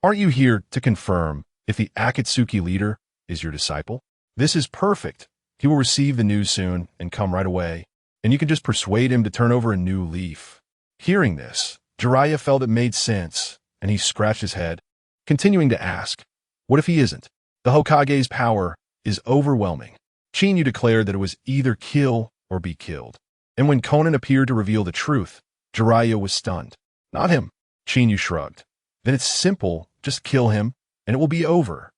Aren't you here to confirm if the Akatsuki leader is your disciple? This is perfect. He will receive the news soon and come right away, and you can just persuade him to turn over a new leaf. Hearing this, Jiraiya felt it made sense, and he scratched his head, continuing to ask, what if he isn't? The Hokage's power is overwhelming. Qinyu declared that it was either kill or be killed. And when Conan appeared to reveal the truth, Jiraiya was stunned. Not him. Qinyu shrugged. Then it's simple, just kill him, and it will be over.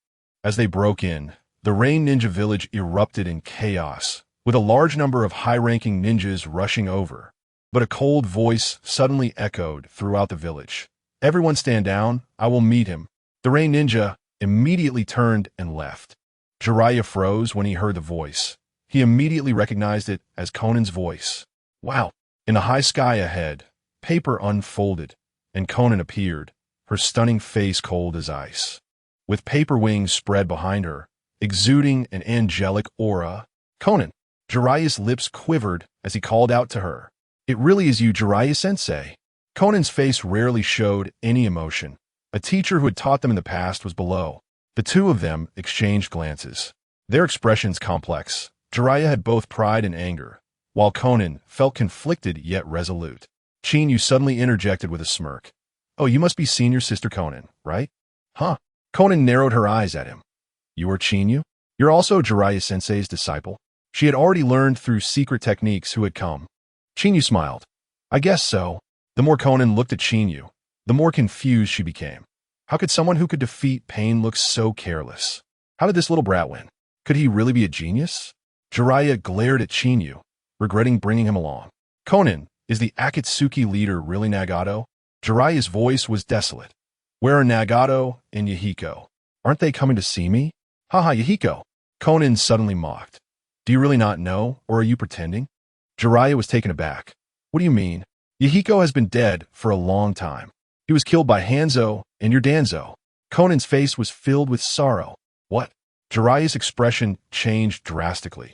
As they broke in, the Rain Ninja village erupted in chaos, with a large number of high-ranking ninjas rushing over. But a cold voice suddenly echoed throughout the village. Everyone stand down, I will meet him. The Rain Ninja immediately turned and left. Jiraiya froze when he heard the voice. He immediately recognized it as Conan's voice. Wow! In the high sky ahead, paper unfolded, and Conan appeared, her stunning face cold as ice. With paper wings spread behind her, exuding an angelic aura, Conan. Jiraiya's lips quivered as he called out to her. It really is you, Jiraiya-sensei. Conan's face rarely showed any emotion. A teacher who had taught them in the past was below. The two of them exchanged glances. Their expressions complex. Jiraiya had both pride and anger, while Conan felt conflicted yet resolute. Qinyu suddenly interjected with a smirk. Oh, you must be senior sister Conan, right? Huh? Conan narrowed her eyes at him. You are Qinyu? You're also Jiraiya-sensei's disciple? She had already learned through secret techniques who had come. Qinyu smiled. I guess so. The more Conan looked at Qinyu, the more confused she became. How could someone who could defeat pain look so careless? How did this little brat win? Could he really be a genius? Jiraiya glared at Qinyu, regretting bringing him along. Conan, is the Akatsuki leader really Nagato? Jiraiya's voice was desolate. Where are Nagato and Yahiko? Aren't they coming to see me? Haha, Yahiko. Conan suddenly mocked. Do you really not know, or are you pretending? Jiraiya was taken aback. What do you mean? Yahiko has been dead for a long time. He was killed by Hanzo and your Danzo. Conan's face was filled with sorrow. What? Jiraiya's expression changed drastically.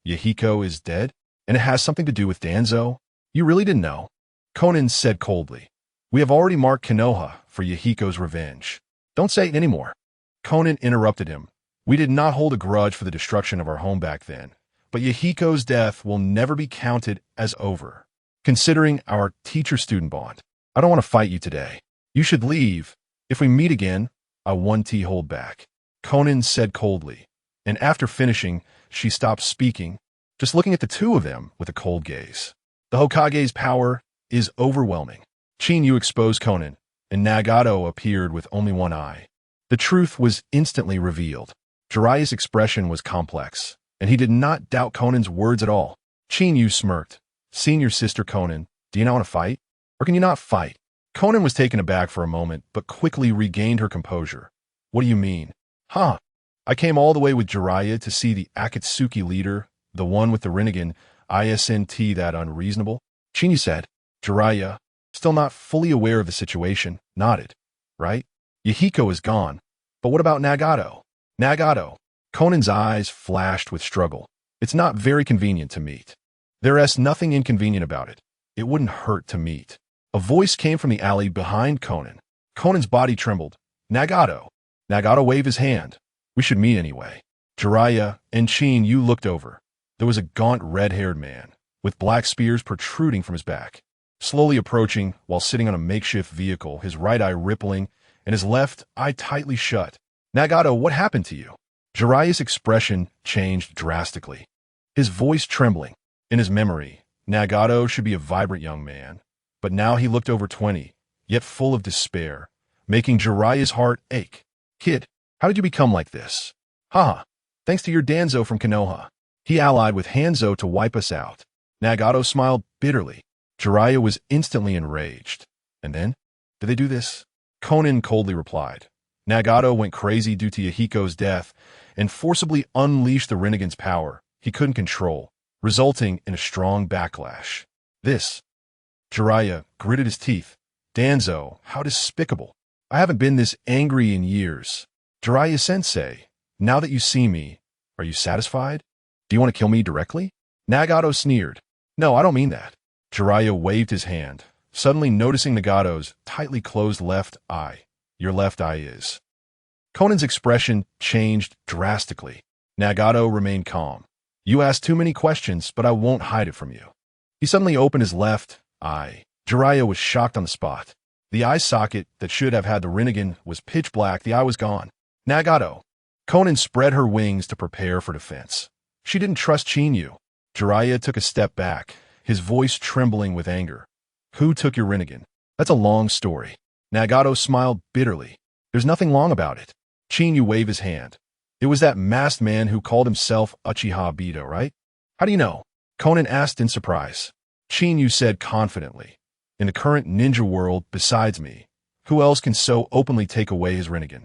Yahiko is dead? And it has something to do with Danzo? You really didn't know? Conan said coldly. We have already marked Konoha for Yahiko's revenge. Don't say it anymore. Conan interrupted him. We did not hold a grudge for the destruction of our home back then, but Yahiko's death will never be counted as over. Considering our teacher-student bond, I don't want to fight you today. You should leave. If we meet again, I won't hold back. Conan said coldly, and after finishing, she stopped speaking, just looking at the two of them with a cold gaze. The Hokage's power is overwhelming. Qinyu exposed Conan, and Nagato appeared with only one eye. The truth was instantly revealed. Jiraiya's expression was complex, and he did not doubt Conan's words at all. Qinyu smirked. Senior sister Conan, do you not want to fight? Or can you not fight? Conan was taken aback for a moment, but quickly regained her composure. What do you mean? Huh? I came all the way with Jiraiya to see the Akatsuki leader, the one with the Rinnegan, isn't that unreasonable? Qinyu said. Jiraiya, still not fully aware of the situation, nodded. Right? Yahiko is gone. But what about Nagato? Nagato. Conan's eyes flashed with struggle. It's not very convenient to meet. There's nothing inconvenient about it. It wouldn't hurt to meet. A voice came from the alley behind Conan. Conan's body trembled. Nagato. Nagato waved his hand. We should meet anyway. Jiraiya and Qinyu looked over. There was a gaunt red-haired man, with black spears protruding from his back, slowly approaching while sitting on a makeshift vehicle, his right eye rippling and his left eye tightly shut. Nagato, what happened to you? Jiraiya's expression changed drastically, his voice trembling. In his memory, Nagato should be a vibrant young man, but now he looked over 20, yet full of despair, making Jiraiya's heart ache. Kid, how did you become like this? Haha, thanks to your Danzo from Konoha. He allied with Hanzo to wipe us out. Nagato smiled bitterly. Jiraiya was instantly enraged. And then? Did they do this? Conan coldly replied. Nagato went crazy due to Yahiko's death and forcibly unleashed the Rinnegan's power he couldn't control, resulting in a strong backlash. This. Jiraiya gritted his teeth. Danzo, how despicable. I haven't been this angry in years. Jiraiya-sensei, now that you see me, are you satisfied? Do you want to kill me directly? Nagato sneered. No, I don't mean that. Jiraiya waved his hand, suddenly noticing Nagato's tightly closed left eye. Your left eye is. Conan's expression changed drastically. Nagato remained calm. You asked too many questions, but I won't hide it from you. He suddenly opened his left eye. Jiraiya was shocked on the spot. The eye socket that should have had the Rinnegan was pitch black. The eye was gone. Nagato. Conan spread her wings to prepare for defense. She didn't trust Qinyu. Jiraiya took a step back, his voice trembling with anger. Who took your Rinnegan? That's a long story. Nagato smiled bitterly. There's nothing long about it. Qinyu waved his hand. It was that masked man who called himself Uchiha Bito, right? How do you know? Conan asked in surprise. Qinyu said confidently. In the current ninja world, besides me, who else can so openly take away his Rinnegan?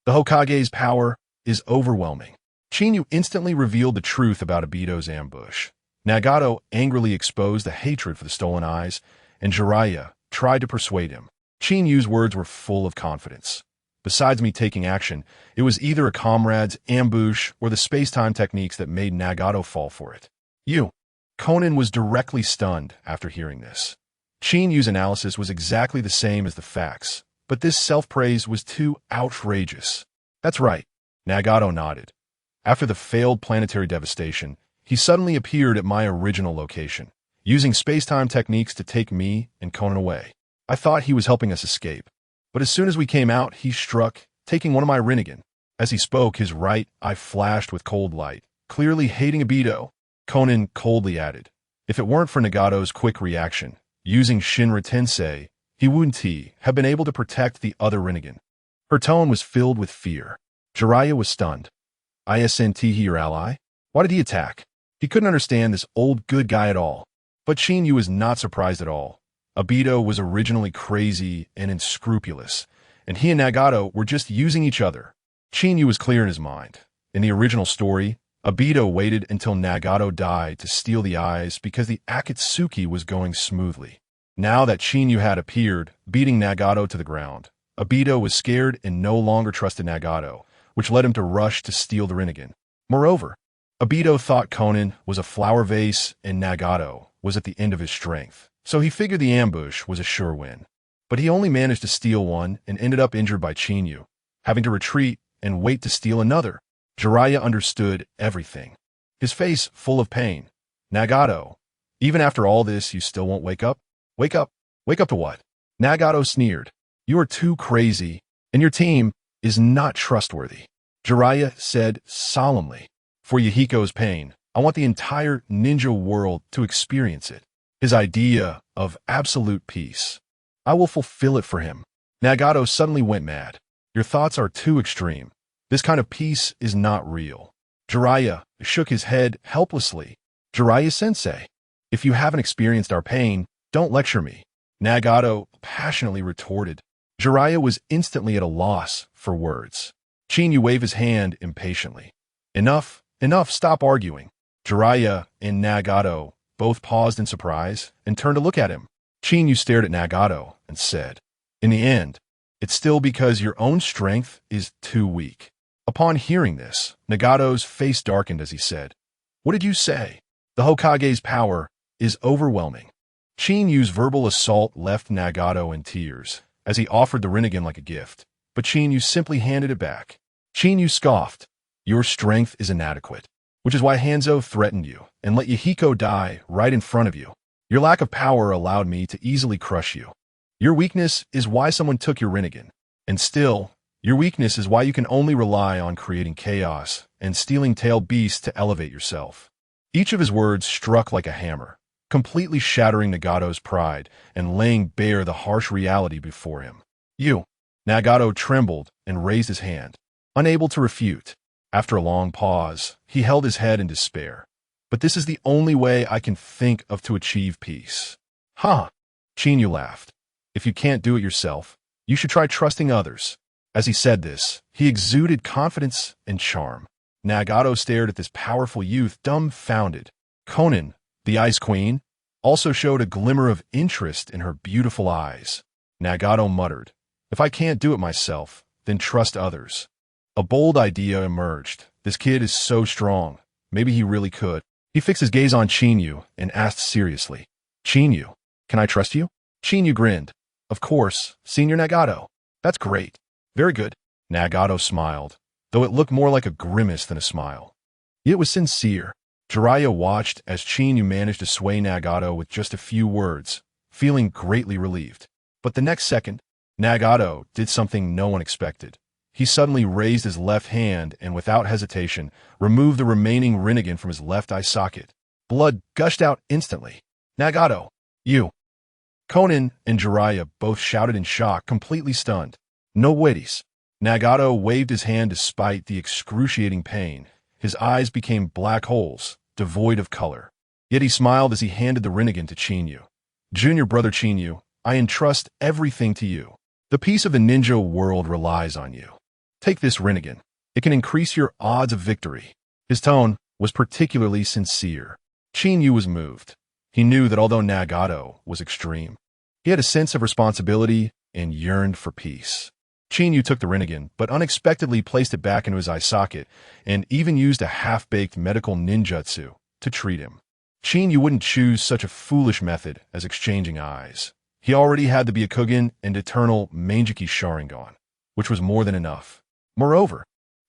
The Hokage's power is overwhelming. Qinyu instantly revealed the truth about Obito's ambush. Nagato angrily exposed the hatred for the stolen eyes, and Jiraiya tried to persuade him. Qinyu's words were full of confidence. Besides me taking action, it was either a comrade's ambush or the space-time techniques that made Nagato fall for it. Conan was directly stunned after hearing this. Qinyu's analysis was exactly the same as the facts, but this self-praise was too outrageous. That's right, Nagato nodded. After the failed planetary devastation, he suddenly appeared at my original location, using space-time techniques to take me and Conan away. I thought he was helping us escape, but as soon as we came out, he struck, taking one of my Rinnegan. As he spoke, his right eye flashed with cold light, clearly hating Obito. Conan coldly added, if it weren't for Nagato's quick reaction, using Shinra Tensei, he wouldn't have been able to protect the other Rinnegan. Her tone was filled with fear. Jiraiya was stunned. Isn't he your ally? Why did he attack? He couldn't understand this old good guy at all. But Chinyu was not surprised at all. Obito was originally crazy and unscrupulous, and he and Nagato were just using each other. Chinyu was clear in his mind. In the original story, Obito waited until Nagato died to steal the eyes because the Akatsuki was going smoothly. Now that Chinyu had appeared, beating Nagato to the ground, Obito was scared and no longer trusted Nagato, which led him to rush to steal the Rinnegan. Moreover, Obito thought Conan was a flower vase and Nagato was at the end of his strength, so he figured the ambush was a sure win. But he only managed to steal one and ended up injured by Chinyu, having to retreat and wait to steal another. Jiraiya understood everything, his face full of pain. Nagato, even after all this, you still won't wake up? Wake up? Wake up to what? Nagato sneered. You are too crazy, and your team is not trustworthy. Jiraiya said solemnly. For Yahiko's pain, I want the entire ninja world to experience it. His idea of absolute peace. I will fulfill it for him. Nagato suddenly went mad. Your thoughts are too extreme. This kind of peace is not real. Jiraiya shook his head helplessly. Jiraiya-sensei, if you haven't experienced our pain, don't lecture me. Nagato passionately retorted. Jiraiya was instantly at a loss for words. Chinyu waved his hand impatiently. Enough, stop arguing. Jiraiya and Nagato both paused in surprise and turned to look at him. Chinyu stared at Nagato and said, in the end, it's still because your own strength is too weak. Upon hearing this, Nagato's face darkened as he said, what did you say? The Hokage's power is overwhelming. Chinyu's verbal assault left Nagato in tears as he offered the Rinnegan like a gift, but Chinyu simply handed it back. Chinyu scoffed, your strength is inadequate, which is why Hanzo threatened you and let Yahiko die right in front of you. Your lack of power allowed me to easily crush you. Your weakness is why someone took your Rinnegan, and still, your weakness is why you can only rely on creating chaos and stealing tailed beasts to elevate yourself. Each of his words struck like a hammer, completely shattering Nagato's pride and laying bare the harsh reality before him. Nagato trembled and raised his hand, unable to refute. After a long pause, he held his head in despair. But this is the only way I can think of to achieve peace. Chinyu laughed. If you can't do it yourself, you should try trusting others. As he said this, he exuded confidence and charm. Nagato stared at this powerful youth dumbfounded. Conan, the Ice Queen, also showed a glimmer of interest in her beautiful eyes. Nagato muttered, if I can't do it myself, then trust others. A bold idea emerged. This kid is so strong. Maybe he really could. He fixed his gaze on Chinyu and asked seriously, Chinyu, can I trust you? Chinyu grinned. Of course, Senior Nagato. That's great. Very good. Nagato smiled, though it looked more like a grimace than a smile. Yet it was sincere. Jiraiya watched as Chinyu managed to sway Nagato with just a few words, feeling greatly relieved. But the next second, Nagato did something no one expected. He suddenly raised his left hand and without hesitation removed the remaining Rinnegan from his left eye socket. Blood gushed out instantly. Nagato, you. Conan and Jiraiya both shouted in shock, completely stunned. No waities. Nagato waved his hand despite the excruciating pain. His eyes became black holes, devoid of color. Yet he smiled as he handed the Rinnegan to Chinyu. Junior brother Chinyu, I entrust everything to you. The peace of the ninja world relies on you. Take this Rinnegan. It can increase your odds of victory. His tone was particularly sincere. Chinyu was moved. He knew that although Nagato was extreme, he had a sense of responsibility and yearned for peace. Chinyu took the Rinnegan, but unexpectedly placed it back into his eye socket and even used a half-baked medical ninjutsu to treat him. Chinyu wouldn't choose such a foolish method as exchanging eyes. He already had the Byakugan and eternal Mangeki Sharingan, which was more than enough. Moreover,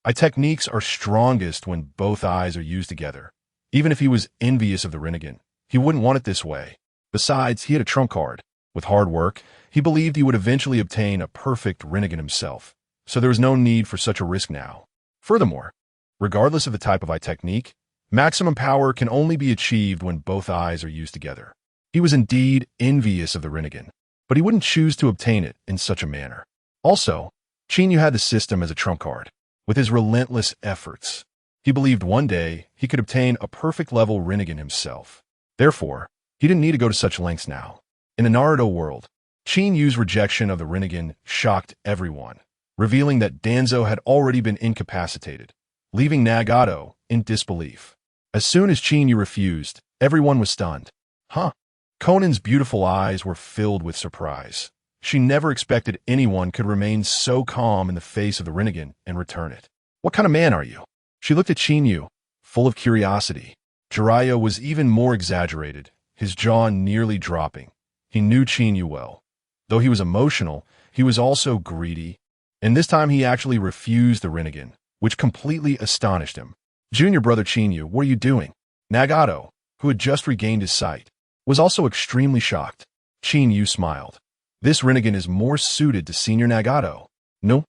eye techniques are strongest when both eyes are used together. Even if he was envious of the Rinnegan, he wouldn't want it this way. Besides, he had a trump card. With hard work, he believed he would eventually obtain a perfect Rinnegan himself, so there was no need for such a risk now. Furthermore, regardless of the type of eye technique, maximum power can only be achieved when both eyes are used together. He was indeed envious of the Rinnegan, but he wouldn't choose to obtain it in such a manner. Also, Chinyu had the system as a trump card. With his relentless efforts, he believed one day he could obtain a perfect-level Rinnegan himself. Therefore, he didn't need to go to such lengths now. In the Naruto world, Chinyu's rejection of the Rinnegan shocked everyone, revealing that Danzo had already been incapacitated, leaving Nagato in disbelief. As soon as Chinyu refused, everyone was stunned. Huh? Konin's beautiful eyes were filled with surprise. She never expected anyone could remain so calm in the face of the Rinnegan and return it. What kind of man are you? She looked at Chinyu, full of curiosity. Jiraiya was even more exaggerated, his jaw nearly dropping. He knew Chinyu well. Though he was emotional, he was also greedy, and this time he actually refused the Rinnegan, which completely astonished him. Junior brother Chinyu, what are you doing? Nagato, who had just regained his sight, was also extremely shocked. Chinyu smiled. This Rinnegan is more suited to Senior Nagato. No.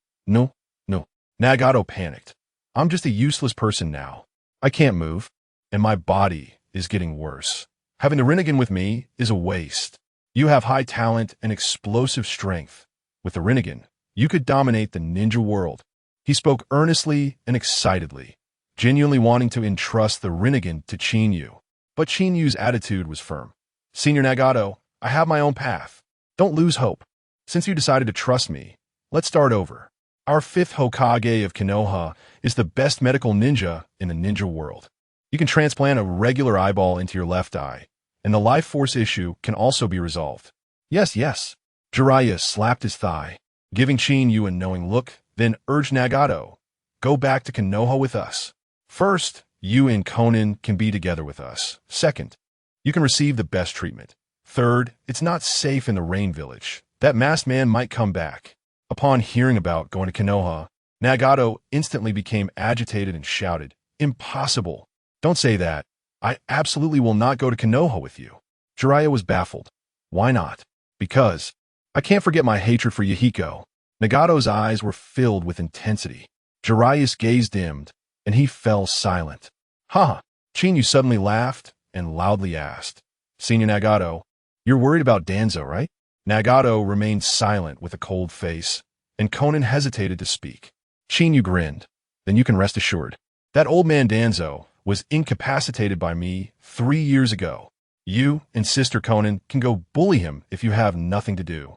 Nagato panicked. I'm just a useless person now. I can't move, and my body is getting worse. Having the Rinnegan with me is a waste. You have high talent and explosive strength. With the Rinnegan, you could dominate the ninja world. He spoke earnestly and excitedly, genuinely wanting to entrust the Rinnegan to Chinyu. But Chinyu's attitude was firm. Senior Nagato, I have my own path. Don't lose hope. Since you decided to trust me, let's start over. Our 5th Hokage of Konoha is the best medical ninja in the ninja world. You can transplant a regular eyeball into your left eye, and the life force issue can also be resolved. Yes. Jiraiya slapped his thigh, giving Chinyu a knowing look, then urged Nagato, go back to Konoha with us. First, you and Konin can be together with us. Second, you can receive the best treatment. Third, it's not safe in the Rain Village. That masked man might come back. Upon hearing about going to Konoha, Nagato instantly became agitated and shouted, Impossible! Don't say that. I absolutely will not go to Konoha with you. Jiraiya was baffled. Why not? Because I can't forget my hatred for Yahiko. Nagato's eyes were filled with intensity. Jiraiya's gaze dimmed, and he fell silent. Ha! Chinyu suddenly laughed and loudly asked, Senior Nagato, you're worried about Danzo, right? Nagato remained silent with a cold face, and Konin hesitated to speak. Chinyu grinned. Then you can rest assured. That old man Danzo was incapacitated by me 3 years ago. You and Sister Konin can go bully him if you have nothing to do.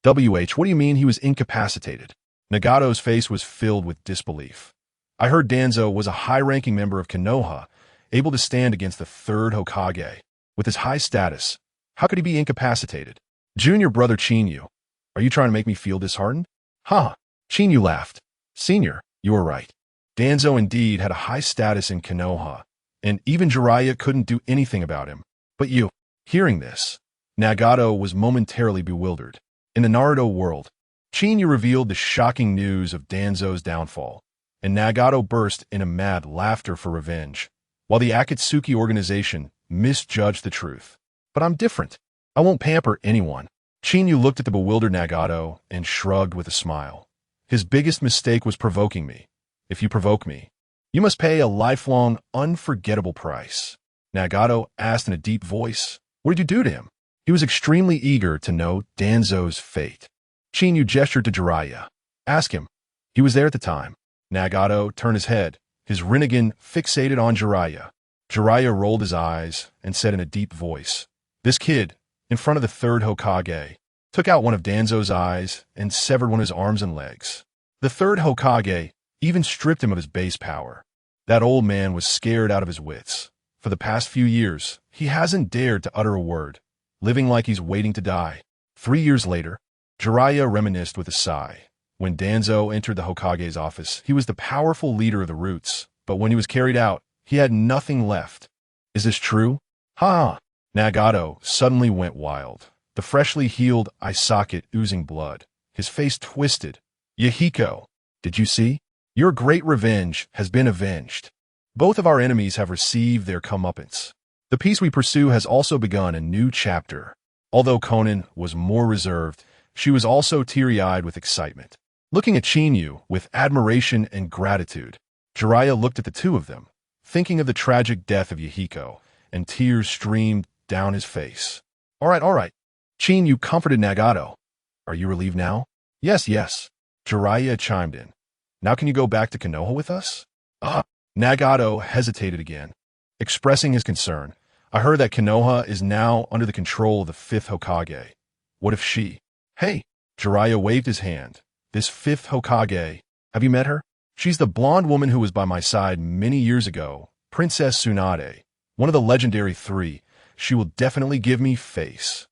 What do you mean he was incapacitated? Nagato's face was filled with disbelief. I heard Danzo was a high-ranking member of Konoha, able to stand against the 3rd Hokage. With his high status, how could he be incapacitated? Junior brother Chinyu, are you trying to make me feel disheartened? Ha! Chinyu laughed. Senior, you are right. Danzo indeed had a high status in Konoha, and even Jiraiya couldn't do anything about him. But you, hearing this, Nagato was momentarily bewildered. In the Naruto world, Chinyu revealed the shocking news of Danzo's downfall, and Nagato burst into mad laughter for revenge, while the Akatsuki organization misjudged the truth. But I'm different. I won't pamper anyone. Chinyu looked at the bewildered Nagato and shrugged with a smile. His biggest mistake was provoking me. If you provoke me, you must pay a lifelong, unforgettable price. Nagato asked in a deep voice, what did you do to him? He was extremely eager to know Danzo's fate. Chinyu gestured to Jiraiya. Ask him. He was there at the time. Nagato turned his head, his Rinnegan fixated on Jiraiya. Jiraiya rolled his eyes and said in a deep voice, This kid, in front of the 3rd Hokage, took out one of Danzo's eyes and severed one of his arms and legs. The 3rd Hokage even stripped him of his base power. That old man was scared out of his wits. For the past few years, he hasn't dared to utter a word, living like he's waiting to die. 3 years later, Jiraiya reminisced with a sigh. When Danzo entered the Hokage's office, he was the powerful leader of the Roots, but when he was carried out, he had nothing left. Is this true? Ha! Nagato suddenly went wild, the freshly healed eye socket oozing blood. His face twisted. Yahiko, did you see? Your great revenge has been avenged. Both of our enemies have received their comeuppance. The peace we pursue has also begun a new chapter. Although Konan was more reserved, she was also teary-eyed with excitement. Looking at Chinyu with admiration and gratitude, Jiraiya looked at the two of them, thinking of the tragic death of Yahiko, and tears streamed down his face. All right. Chinyu comforted Nagato. Are you relieved now? Yes. Jiraiya chimed in. Now can you go back to Konoha with us? Nagato hesitated again, expressing his concern. I heard that Konoha is now under the control of the 5th Hokage. What if she... Hey! Jiraiya waved his hand. This 5th Hokage, have you met her? She's the blonde woman who was by my side many years ago, Princess Tsunade, one of the legendary 3. She will definitely give me face.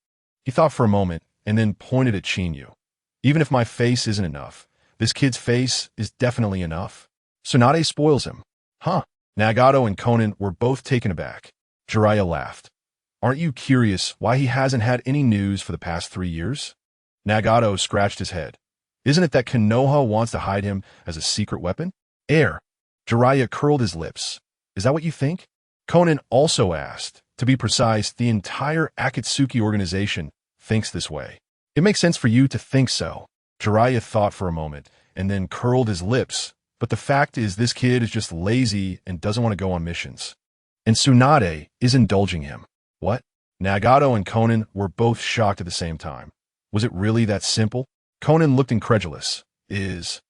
He thought for a moment and then pointed at Chinyu. Even if my face isn't enough, this kid's face is definitely enough. Tsunade spoils him. Huh? Nagato and Konan were both taken aback. Jiraiya laughed. Aren't you curious why he hasn't had any news for the past 3 years? Nagato scratched his head. Isn't it that Konoha wants to hide him as a secret weapon? Air. Jiraiya curled his lips. Is that what you think? Konan also asked. To be precise, the entire Akatsuki organization thinks this way. It makes sense for you to think so. Jiraiya thought for a moment and then curled his lips. But the fact is this kid is just lazy and doesn't want to go on missions. And Tsunade is indulging him. What? Nagato and Konan were both shocked at the same time. Was it really that simple? Konan looked incredulous. Is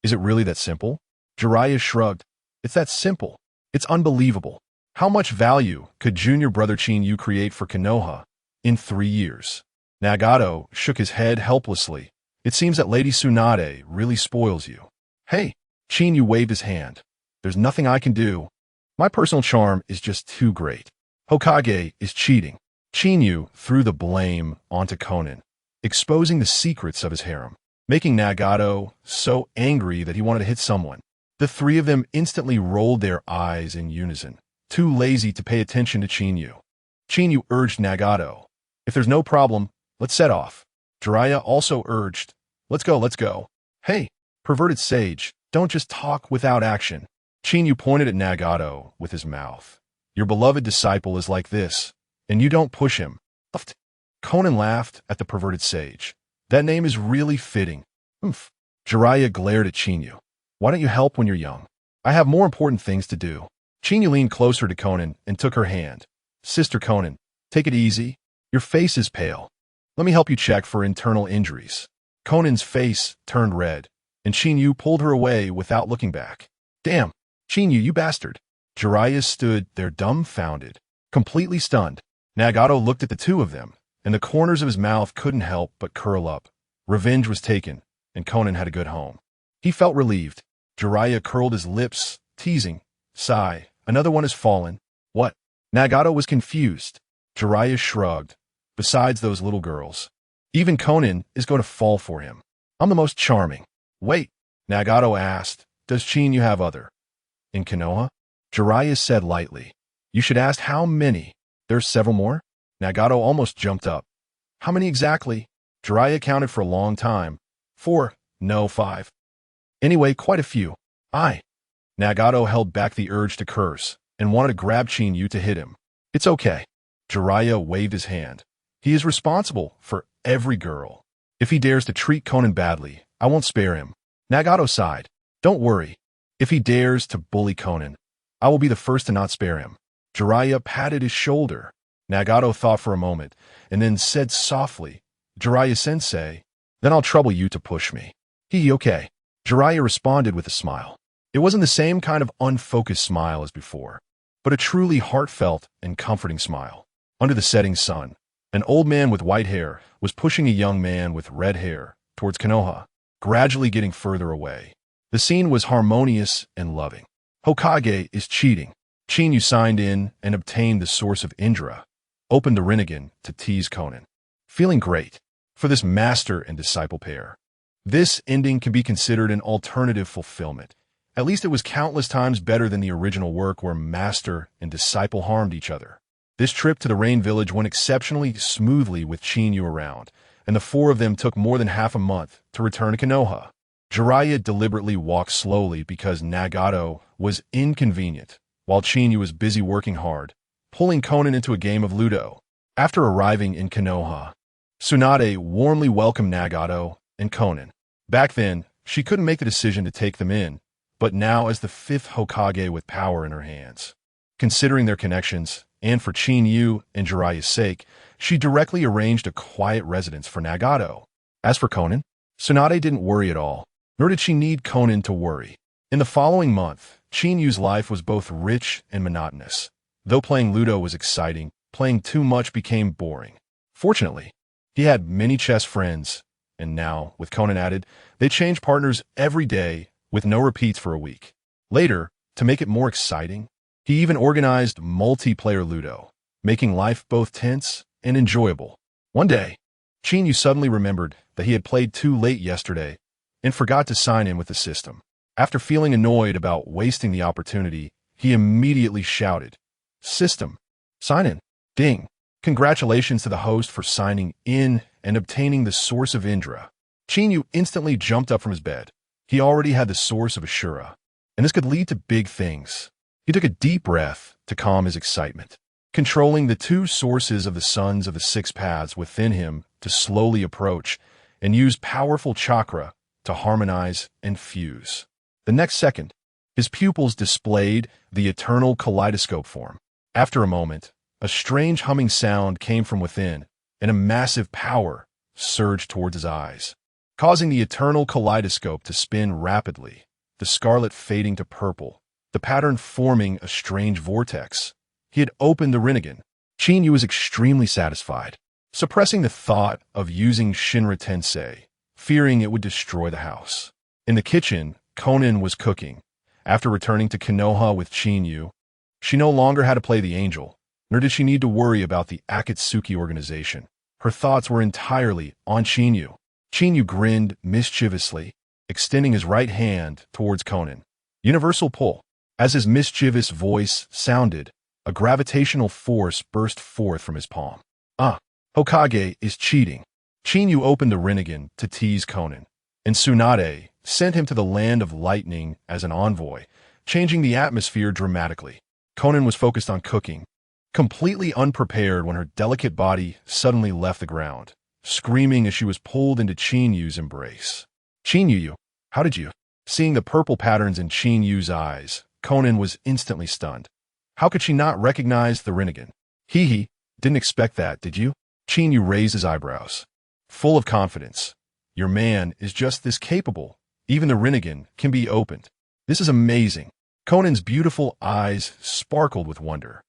it really that simple? Jiraiya shrugged. It's that simple. It's unbelievable. How much value could junior brother Chinyu create for Konoha in 3 years? Nagato shook his head helplessly. It seems that Lady Tsunade really spoils you. Hey! Chinyu waved his hand. There's nothing I can do. My personal charm is just too great. Hokage is cheating. Chinyu threw the blame onto Konan, exposing the secrets of his harem, making Nagato so angry that he wanted to hit someone. The 3 of them instantly rolled their eyes in unison, too lazy to pay attention to Chinyu. Chinyu urged Nagato, if there's no problem, let's set off. Jiraiya also urged, let's go. Hey, perverted sage, don't just talk without action. Chinyu pointed at Nagato with his mouth. Your beloved disciple is like this, and you don't push him. Konan laughed at the perverted sage. That name is really fitting. Oomph. Jiraiya glared at Chinyu. Why don't you help when you're young? I have more important things to do. Chinyu leaned closer to Konan and took her hand. Sister Konan, take it easy. Your face is pale. Let me help you check for internal injuries. Konan's face turned red, and Chinyu pulled her away without looking back. Damn, Chinyu, you bastard. Jiraiya stood there dumbfounded, completely stunned. Nagato looked at the two of them, and the corners of his mouth couldn't help but curl up. Revenge was taken, and Konan had a good home. He felt relieved. Jiraiya curled his lips, teasing. Sigh, another one has fallen. What? Nagato was confused. Jiraiya shrugged. Besides those little girls, even Konan is going to fall for him. I'm the most charming. Wait, Nagato asked, does Chinyu have other? In Konoha? Jiraiya said lightly. You should ask how many. There's several more? Nagato almost jumped up. How many exactly? Jiraiya counted for a long time. 4, no 5. Anyway, quite a few. Nagato held back the urge to curse and wanted to grab Chinyu to hit him. It's okay. Jiraiya waved his hand. He is responsible for every girl. If he dares to treat Konan badly, I won't spare him. Nagato sighed. Don't worry. If he dares to bully Konan, I will be the first to not spare him. Jiraiya patted his shoulder. Nagato thought for a moment and then said softly, Jiraiya-sensei, then I'll trouble you to push me. Okay. Jiraiya responded with a smile. It wasn't the same kind of unfocused smile as before, but a truly heartfelt and comforting smile. Under the setting sun, an old man with white hair was pushing a young man with red hair towards Konoha, gradually getting further away. The scene was harmonious and loving. Hokage is cheating. Chinyu signed in and obtained the source of Indra, opened the Rinnegan to tease Konan. Feeling great. for this master and disciple pair. This ending can be considered an alternative fulfillment. At least it was countless times better than the original work where master and disciple harmed each other. This trip to the Rain Village went exceptionally smoothly with Chinyu around, and the four of them took more than half a month to return to Konoha. Jiraiya deliberately walked slowly because Nagato was inconvenient, while Chinyu was busy working hard, pulling Conan into a game of Ludo. After arriving in Konoha, Tsunade warmly welcomed Nagato and Conan. Back then, she couldn't make the decision to take them in, but now as the fifth Hokage with power in her hands. Considering their connections, and for Chinyu and Jiraiya's sake, she directly arranged a quiet residence for Nagato. As for Conan, Tsunade didn't worry at all, nor did she need Conan to worry. In the following month, Chinyu's life was both rich and monotonous. Though playing Ludo was exciting, playing too much became boring. Fortunately, he had many chess friends, and now, with Conan added, they changed partners every day with no repeats for a week. Later, to make it more exciting, he even organized multiplayer Ludo, making life both tense and enjoyable. One day, Chinyu suddenly remembered that he had played too late yesterday and forgot to sign in with the system. After feeling annoyed about wasting the opportunity, he immediately shouted, "System, sign in." Ding. Congratulations to the host for signing in and obtaining the source of Indra. Chinyu instantly jumped up from his bed. He already had the source of Ashura, and this could lead to big things. He took a deep breath to calm his excitement, controlling the two sources of the sons of the six paths within him to slowly approach and use powerful chakra to harmonize and fuse. The next second, his pupils displayed the eternal kaleidoscope form. After a moment, a strange humming sound came from within, and a massive power surged towards his eyes, causing the eternal kaleidoscope to spin rapidly, the scarlet fading to purple, the pattern forming a strange vortex. He had opened the Rinnegan. Chinyu was extremely satisfied, suppressing the thought of using Shinra Tensei, fearing it would destroy the house. In the kitchen, Conan was cooking. After returning to Konoha with Chinyu, she no longer had to play the angel, nor did she need to worry about the Akatsuki organization. Her thoughts were entirely on Chinyu. Chinyu grinned mischievously, extending his right hand towards Conan. Universal pull. As his mischievous voice sounded, a gravitational force burst forth from his palm. Hokage is cheating. Chinyu opened the Rinnegan to tease Conan, and Tsunade sent him to the land of lightning as an envoy, changing the atmosphere dramatically. Conan was focused on cooking, completely unprepared when her delicate body suddenly left the ground, screaming as she was pulled into Chinyu's embrace. "Chinyu, how did you?" Seeing the purple patterns in Chinyu's eyes, Conan was instantly stunned. How could she not recognize the Rinnegan? Hee, didn't expect that, did you? Chinyu raised his eyebrows, full of confidence. Your man is just this capable. Even the Rinnegan can be opened. This is amazing. Conan's beautiful eyes sparkled with wonder,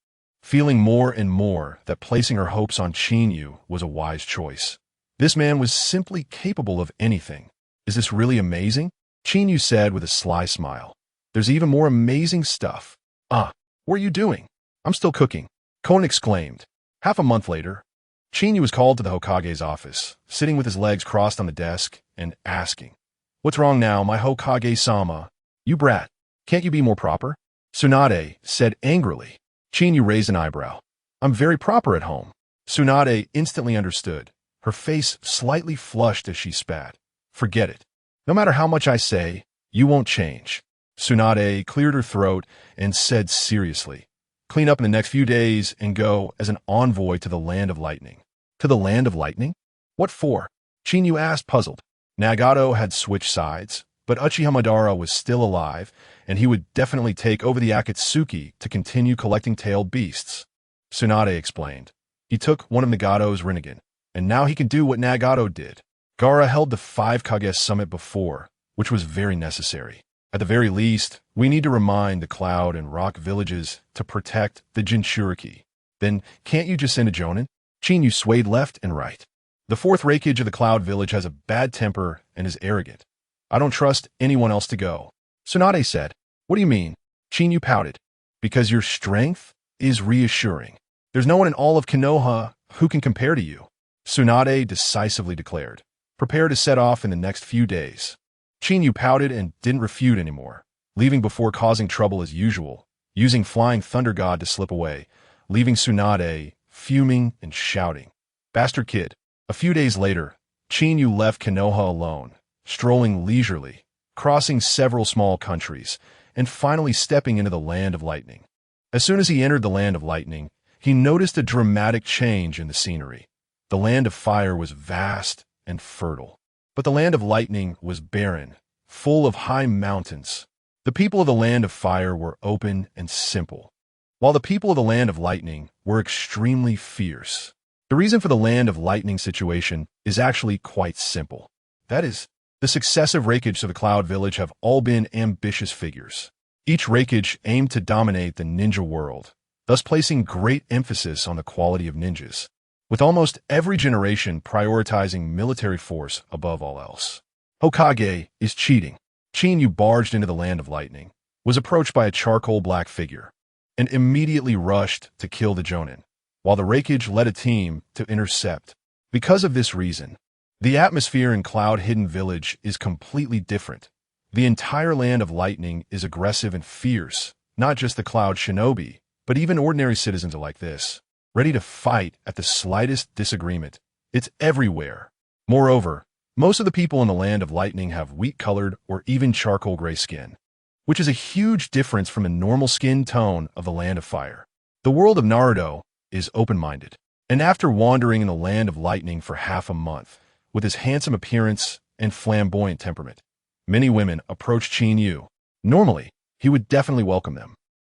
feeling more and more that placing her hopes on Chinyu was a wise choice. This man was simply capable of anything. Is this really amazing? Chinyu said with a sly smile. There's even more amazing stuff. What are you doing? I'm still cooking, Conan exclaimed. Half a month later, Chinyu was called to the Hokage's office, sitting with his legs crossed on the desk and asking, "What's wrong now, my Hokage-sama? You brat. Can't you be more proper?" Tsunade said angrily. Chinyu raised an eyebrow. "I'm very proper at home." Tsunade instantly understood. Her face slightly flushed as she spat. "Forget it. No matter how much I say, you won't change." Tsunade cleared her throat and said seriously, "Clean up in the next few days and go as an envoy to the Land of Lightning." To the Land of Lightning? What for? Chinyu asked, puzzled. Nagato had switched sides, but Uchiha Madara was still alive, and he would definitely take over the Akatsuki to continue collecting tailed beasts. Tsunade explained. He took one of Nagato's Rinnegan, and now he can do what Nagato did. Gaara held the 5 Kage summit before, which was very necessary. At the very least, we need to remind the Cloud and Rock villages to protect the Jinchuriki. Then, can't you just send a Jonin? Chinyu swayed left and right. The 4th Raikage of the Cloud village has a bad temper and is arrogant. I don't trust anyone else to go. Tsunade said. What do you mean? Chinyu pouted. Because your strength is reassuring. There's no one in all of Konoha who can compare to you. Tsunade decisively declared. Prepare to set off in the next few days. Qinyu pouted and didn't refute anymore, leaving before causing trouble as usual, using Flying Thunder God to slip away, leaving Tsunade fuming and shouting. Bastard kid. A few days later, Qinyu left Konoha alone, strolling leisurely, crossing several small countries, and finally stepping into the Land of Lightning. As soon as he entered the Land of Lightning, he noticed a dramatic change in the scenery. The Land of Fire was vast and fertile, but the Land of Lightning was barren, full of high mountains. The people of the Land of Fire were open and simple, while the people of the Land of Lightning were extremely fierce. The reason for the Land of Lightning situation is actually quite simple. That is, the successive raikage of the Cloud Village have all been ambitious figures. Each raikage aimed to dominate the ninja world, thus placing great emphasis on the quality of ninjas, with almost every generation prioritizing military force above all else. Hokage is cheating. Qinyu barged into the Land of Lightning, was approached by a charcoal black figure, and immediately rushed to kill the Jonin, while the raikage led a team to intercept. Because of this reason, the atmosphere in Cloud Hidden Village is completely different. The entire Land of Lightning is aggressive and fierce, not just the Cloud Shinobi, but even ordinary citizens are like this, ready to fight at the slightest disagreement. It's everywhere. Moreover, most of the people in the Land of Lightning have wheat-colored or even charcoal gray skin, which is a huge difference from the normal skin tone of the Land of Fire. The world of Naruto is open-minded, and after wandering in the Land of Lightning for half a month, with his handsome appearance and flamboyant temperament, many women approached Qinyu. Normally, he would definitely welcome them,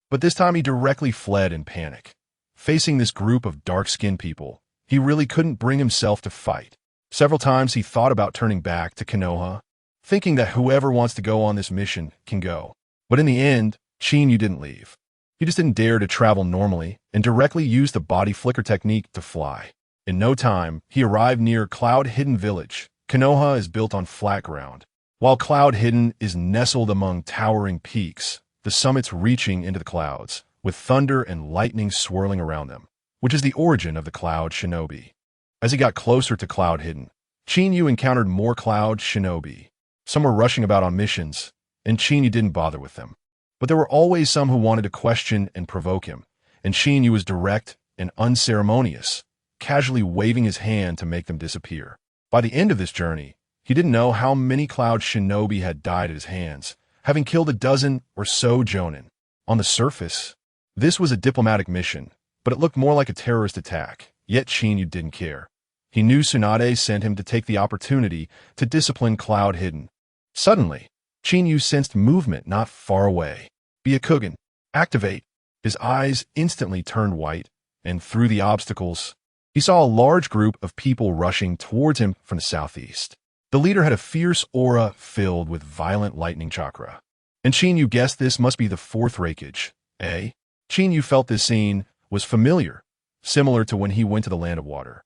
but this time he directly fled in panic. Facing this group of dark-skinned people, he really couldn't bring himself to fight. Several times he thought about turning back to Konoha, thinking that whoever wants to go on this mission can go. But in the end, Qinyu didn't leave. He just didn't dare to travel normally and directly used the body flicker technique to fly. In no time, he arrived near Cloud Hidden Village. Konoha is built on flat ground, while Cloud Hidden is nestled among towering peaks, the summits reaching into the clouds, with thunder and lightning swirling around them, which is the origin of the Cloud Shinobi. As he got closer to Cloud Hidden, Qinyu encountered more Cloud Shinobi. Some were rushing about on missions, and Qinyu didn't bother with them. But there were always some who wanted to question and provoke him, and Qinyu was direct and unceremonious, casually waving his hand to make them disappear. By the end of this journey, he didn't know how many Cloud Shinobi had died at his hands, having killed a dozen or so Jonin. On the surface, this was a diplomatic mission, but it looked more like a terrorist attack, yet Qinyu didn't care. He knew Tsunade sent him to take the opportunity to discipline Cloud Hidden. Suddenly, Qinyu sensed movement not far away. Byakugan, activate. His eyes instantly turned white, and through the obstacles, he saw a large group of people rushing towards him from the southeast. The leader had a fierce aura filled with violent lightning chakra, and Qinyu guessed this must be the fourth raikage. Qinyu felt this scene was familiar, similar to when he went to the Land of Water.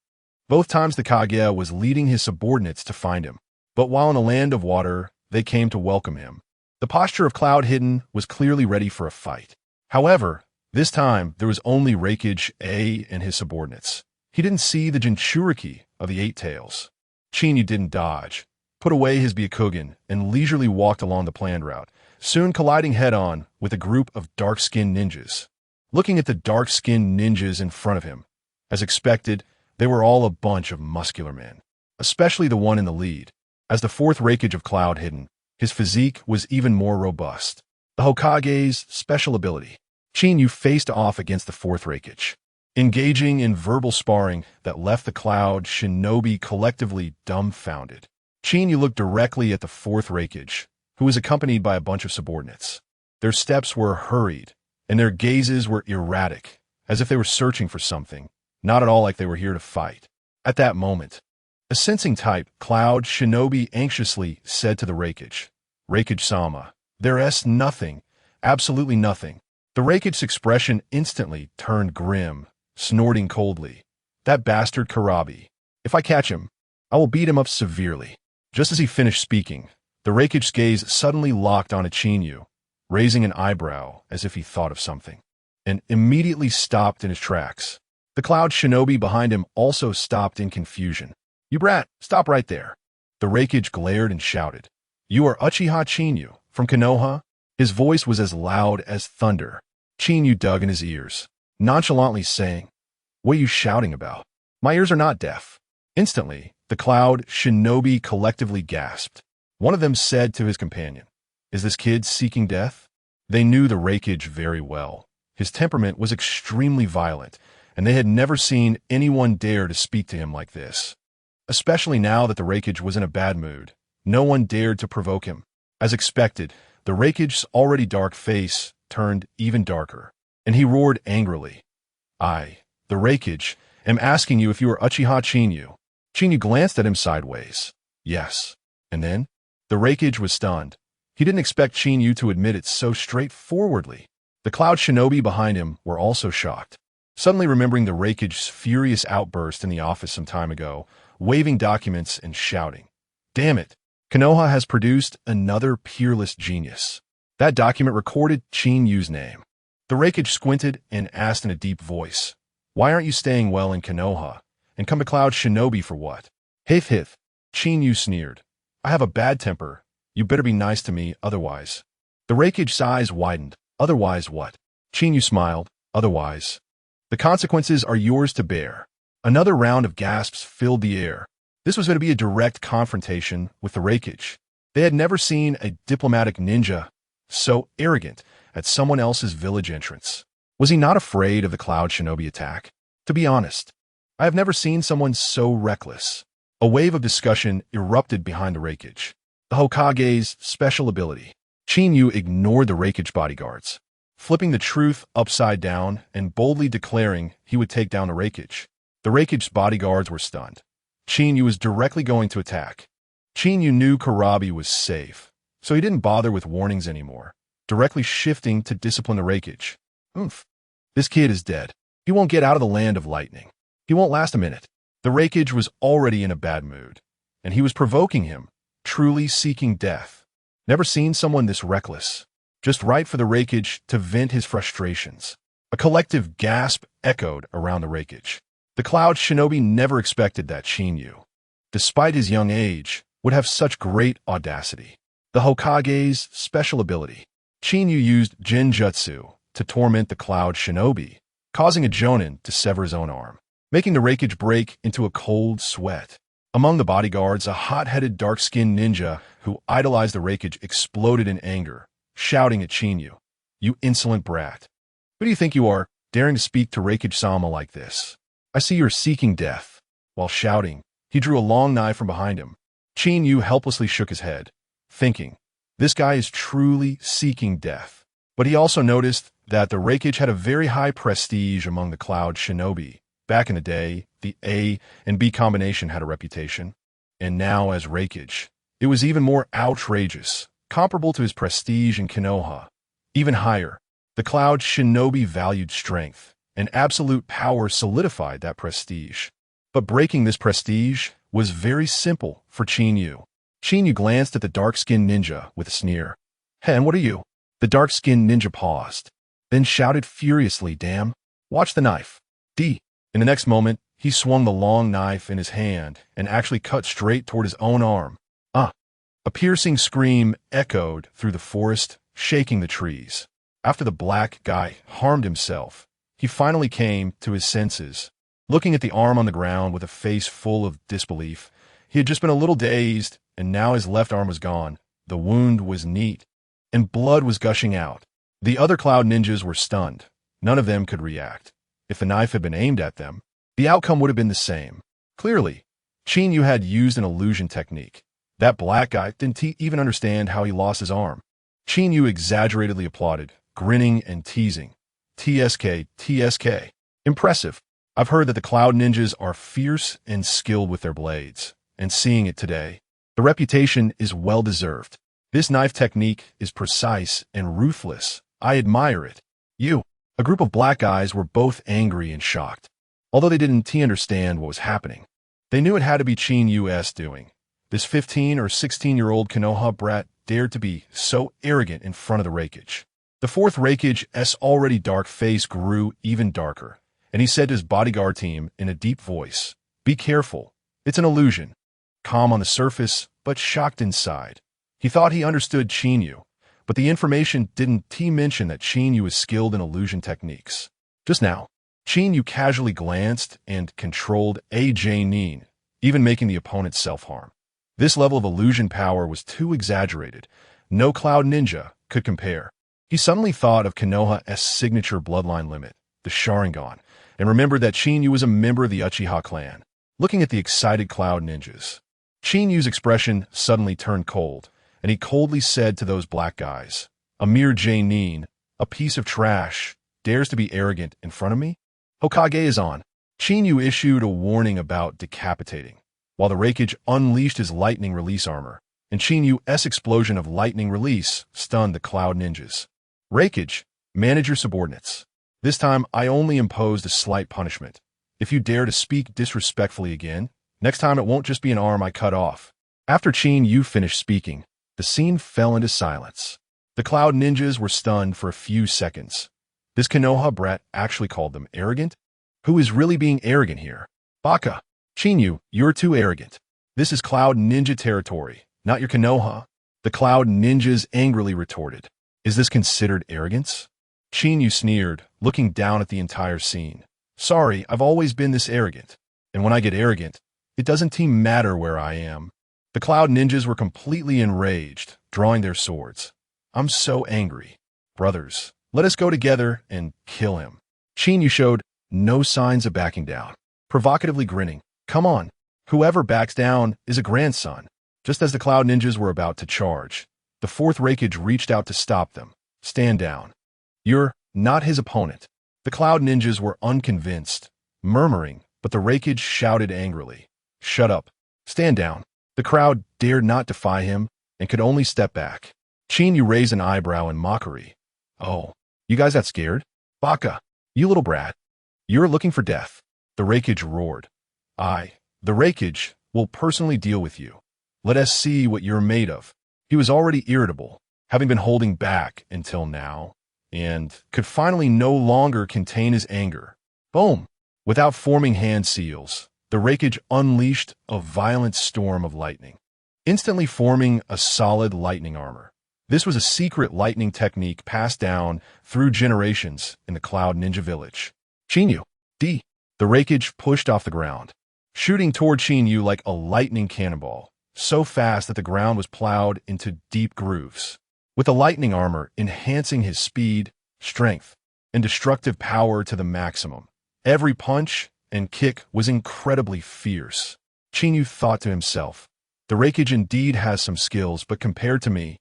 Both times the Kage was leading his subordinates to find him, but while in the Land of Water, they came to welcome him. The posture of Cloud Hidden was clearly ready for a fight. However, this time there was only Raikage A and his subordinates. He didn't see the Jinchuriki of the Eight Tails. Qinyu didn't dodge, put away his Byakugan, and leisurely walked along the planned route, soon colliding head-on with a group of dark-skinned ninjas. Looking at the dark-skinned ninjas in front of him, as expected, they were all a bunch of muscular men, especially the one in the lead. As the fourth Raikage of Cloud Hidden, his physique was even more robust. The Hokage's special ability. Qinyu faced off against the fourth Raikage, engaging in verbal sparring that left the Cloud Shinobi collectively dumbfounded. Qinyu looked directly at the fourth Raikage, who was accompanied by a bunch of subordinates. Their steps were hurried, and their gazes were erratic, as if they were searching for something, not at all like they were here to fight. At that moment, a sensing type, Cloud Shinobi anxiously said to the Raikage, "Raikage-sama, there's nothing, absolutely nothing." The Raikage's expression instantly turned grim, snorting coldly. "That bastard Karabi. If I catch him, I will beat him up severely." Just as he finished speaking, the Raikage's gaze suddenly locked on Qinyu, raising an eyebrow as if he thought of something, and immediately stopped in his tracks. The cloud shinobi behind him also stopped in confusion. "You brat, stop right there." The Raikage glared and shouted, "You are Uchiha Chinyu, from Konoha?" His voice was as loud as thunder. Chinyu dug in his ears, nonchalantly saying, "What are you shouting about? My ears are not deaf." Instantly, the cloud shinobi collectively gasped. One of them said to his companion, "Is this kid seeking death?" They knew the Raikage very well. His temperament was extremely violent, and they had never seen anyone dare to speak to him like this. Especially now that the Raikage was in a bad mood, no one dared to provoke him. As expected, the Raikage's already dark face turned even darker, and he roared angrily, "I, the Raikage, am asking you if you are Uchiha Chinyu." Chinyu glanced at him sideways. "Yes." And then? The Raikage was stunned. He didn't expect Chinyu to admit it so straightforwardly. The cloud shinobi behind him were also shocked, suddenly remembering the Raikage's furious outburst in the office some time ago, waving documents and shouting, "Damn it! Konoha has produced another peerless genius." That document recorded Chinyu's name. The Raikage squinted and asked in a deep voice, "Why aren't you staying well in Konoha, and come to Cloud Shinobi for what?" "Hith hith," Chinyu sneered. "I have a bad temper. You better be nice to me, otherwise." The Raikage's eyes widened. "Otherwise what?" Chinyu smiled. "Otherwise. The consequences are yours to bear." Another round of gasps filled the air. This was going to be a direct confrontation with the Raikage. They had never seen a diplomatic ninja so arrogant at someone else's village entrance. Was he not afraid of the Cloud Shinobi attack? To be honest, I have never seen someone so reckless. A wave of discussion erupted behind the Raikage. The Hokage's special ability. Chinyu ignored the Raikage bodyguards, flipping the truth upside down and boldly declaring he would take down the Raikage. The Raikage's bodyguards were stunned. Chinyu was directly going to attack. Chinyu knew Kurabi was safe, so he didn't bother with warnings anymore, directly shifting to discipline the Raikage. "Oomph. This kid is dead. He won't get out of the land of lightning. He won't last a minute." The Raikage was already in a bad mood, and he was provoking him, truly seeking death. Never seen someone this reckless. Just right for the Raikage to vent his frustrations. A collective gasp echoed around the Raikage. The Cloud Shinobi never expected that Chinyu, despite his young age, would have such great audacity. The Hokage's special ability. Chinyu used Genjutsu to torment the Cloud Shinobi, causing a Jonin to sever his own arm, making the Raikage break into a cold sweat. Among the bodyguards, a hot-headed dark-skinned ninja who idolized the Raikage exploded in anger, shouting at Chinyu, "You insolent brat. Who do you think you are, daring to speak to Raikage-sama like this? I see you're seeking death." While shouting, he drew a long knife from behind him. Chinyu helplessly shook his head, thinking, this guy is truly seeking death. But he also noticed that the Raikage had a very high prestige among the Cloud Shinobi. Back in the day, the A and B combination had a reputation. And now as Raikage, it was even more outrageous, comparable to his prestige in Konoha. Even higher, the Cloud Shinobi valued strength, and absolute power solidified that prestige. But breaking this prestige was very simple for Chinyu. Chinyu glanced at the dark-skinned ninja with a sneer. "Hey, and what are you?" The dark-skinned ninja paused, then shouted furiously, "Damn, watch the knife." D. In the next moment, he swung the long knife in his hand and actually cut straight toward his own arm. Ah! A piercing scream echoed through the forest, shaking the trees. After the black guy harmed himself, he finally came to his senses. Looking at the arm on the ground with a face full of disbelief, he had just been a little dazed, and now his left arm was gone. The wound was neat, and blood was gushing out. The other Cloud Ninjas were stunned. None of them could react. If the knife had been aimed at them, the outcome would have been the same. Clearly, Chinyu had used an illusion technique. That black guy didn't even understand how he lost his arm. Chinyu exaggeratedly applauded, grinning and teasing. "TSK, TSK. Impressive. I've heard that the Cloud Ninjas are fierce and skilled with their blades, and seeing it today, the reputation is well-deserved. This knife technique is precise and ruthless. I admire it." You. A group of black guys were both angry and shocked. Although they didn't understand what was happening, they knew it had to be Chinyu's doing. This 15 or 16-year-old Konoha brat dared to be so arrogant in front of the Raikage. The fourth Raikage's already dark face grew even darker, and he said to his bodyguard team in a deep voice, "Be careful. It's an illusion." Calm on the surface, but shocked inside. He thought he understood Qinyu, but the information didn't mention that Qinyu is skilled in illusion techniques. Just now, Qinyu casually glanced and controlled a Janin, even making the opponent self-harm. This level of illusion power was too exaggerated. No cloud ninja could compare. He suddenly thought of Konoha's signature bloodline limit, the Sharingan, and remembered that Qinyu was a member of the Uchiha clan. Looking at the excited cloud ninjas, Qinyu's expression suddenly turned cold, and he coldly said to those black guys, "A mere Janin, a piece of trash, dares to be arrogant in front of me? Hokage is on." Qinyu issued a warning about decapitating, while the Raikage unleashed his lightning release armor, and Qinyu's explosion of lightning release stunned the cloud ninjas. "Raikage, manage your subordinates. This time I only imposed a slight punishment. If you dare to speak disrespectfully again, next time it won't just be an arm I cut off." After Qinyu finished speaking, the scene fell into silence. The cloud ninjas were stunned for a few seconds. This Konoha brat actually called them arrogant? Who is really being arrogant here? Baka. Qinyu, you're too arrogant. This is cloud ninja territory, not your Konoha. The cloud ninjas angrily retorted. Is this considered arrogance? Qinyu sneered, looking down at the entire scene. Sorry, I've always been this arrogant. And when I get arrogant, it doesn't matter where I am. The cloud ninjas were completely enraged, drawing their swords. I'm so angry. Brothers, let us go together and kill him. Qinyu showed no signs of backing down, provocatively grinning. Come on, whoever backs down is a grandson. Just as the cloud ninjas were about to charge, the fourth Raikage reached out to stop them. Stand down. You're not his opponent. The cloud ninjas were unconvinced, murmuring, but the Raikage shouted angrily. Shut up. Stand down. The crowd dared not defy him and could only step back. Qinyu raised an eyebrow in mockery. Oh, you guys got scared? Baka, you little brat. You're looking for death. The Raikage roared. The Raikage, will personally deal with you. Let us see what you're made of. He was already irritable, having been holding back until now, and could finally no longer contain his anger. Boom! Without forming hand seals, the Raikage unleashed a violent storm of lightning, instantly forming a solid lightning armor. This was a secret lightning technique passed down through generations in the Cloud Ninja Village. Qinyu, D. The Raikage pushed off the ground, shooting toward Qinyu like a lightning cannonball, so fast that the ground was plowed into deep grooves. With the lightning armor enhancing his speed, strength, and destructive power to the maximum, every punch and kick was incredibly fierce. Qinyu thought to himself, the Raikage indeed has some skills, but compared to me,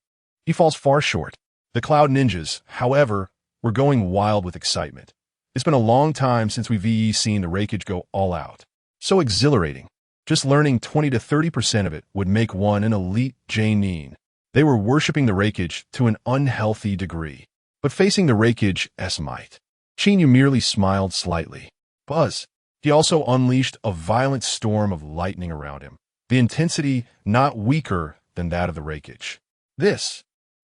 he falls far short. The Cloud Ninjas, however, were going wild with excitement. It's been a long time since we've seen the Raikage go all out. So exhilarating. Just learning 20 to 30% of it would make one an elite Janin. They were worshipping the Raikage to an unhealthy degree. But facing the Raikage's might, Qinyu merely smiled slightly. Buzz. He also unleashed a violent storm of lightning around him, the intensity not weaker than that of the Raikage.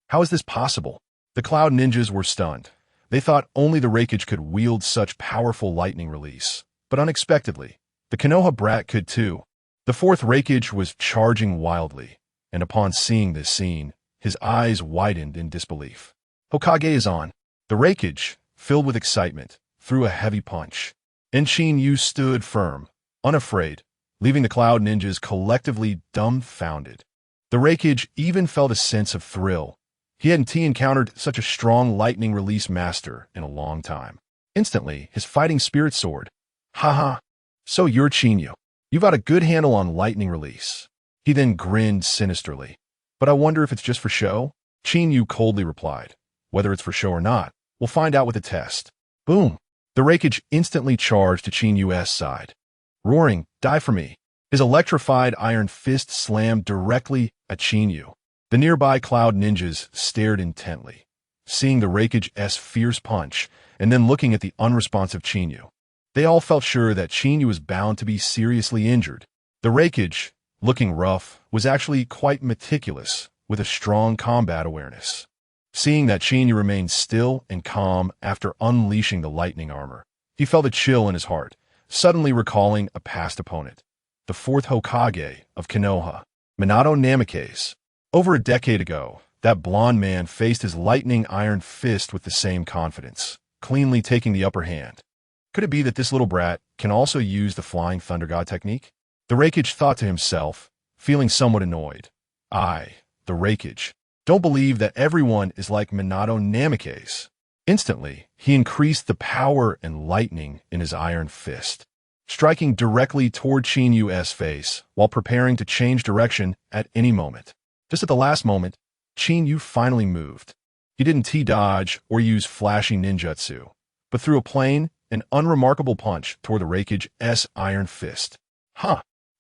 How is this possible? The Cloud Ninjas were stunned. They thought only the Raikage could wield such powerful lightning release. But unexpectedly, the Konoha brat could too. The fourth Raikage was charging wildly, and upon seeing this scene, his eyes widened in disbelief. Hokage is on. The Raikage, filled with excitement, threw a heavy punch. And Qinyu stood firm, unafraid, leaving the Cloud Ninjas collectively dumbfounded. The Raikage even felt a sense of thrill. He hadn't encountered such a strong lightning release master in a long time. Instantly, his fighting spirit soared. Haha, so you're Qinyu. You've got a good handle on lightning release. He then grinned sinisterly. But I wonder if it's just for show? Qinyu coldly replied. Whether it's for show or not, we'll find out with the test. Boom! The Raikage instantly charged to Qinyu's's side. Roaring, die for me. His electrified iron fist slammed directly at Qinyu. The nearby Cloud Ninjas stared intently, seeing the Raikage's fierce punch and then looking at the unresponsive Qinyu. They all felt sure that Qinyu was bound to be seriously injured. The Raikage, looking rough, was actually quite meticulous, with a strong combat awareness. Seeing that Qinyu remained still and calm after unleashing the lightning armor, He felt a chill in his heart, suddenly recalling a past opponent, the fourth Hokage of Konoha, Minato Namikaze. Over a decade ago, that blonde man faced his lightning iron fist with the same confidence, cleanly taking the upper hand. Could it be that this little brat can also use the Flying Thunder God technique? The Raikage thought to himself, feeling somewhat annoyed. The Raikage, don't believe that everyone is like Minato Namikaze. Instantly, he increased the power and lightning in his iron fist, striking directly toward Qinyu's face while preparing to change direction at any moment. Just at the last moment, Qinyu finally moved. He didn't T-dodge or use flashy ninjutsu, but threw a plain and unremarkable punch toward the Raikage's iron fist.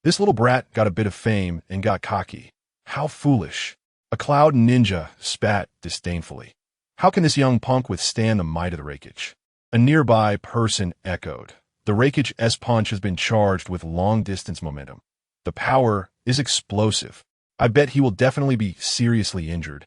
This little brat got a bit of fame and got cocky. How foolish. A cloud ninja spat disdainfully. How can this young punk withstand the might of the Raikage? A nearby person echoed. The Raikage's punch has been charged with long-distance momentum. The power is explosive. I bet he will definitely be seriously injured.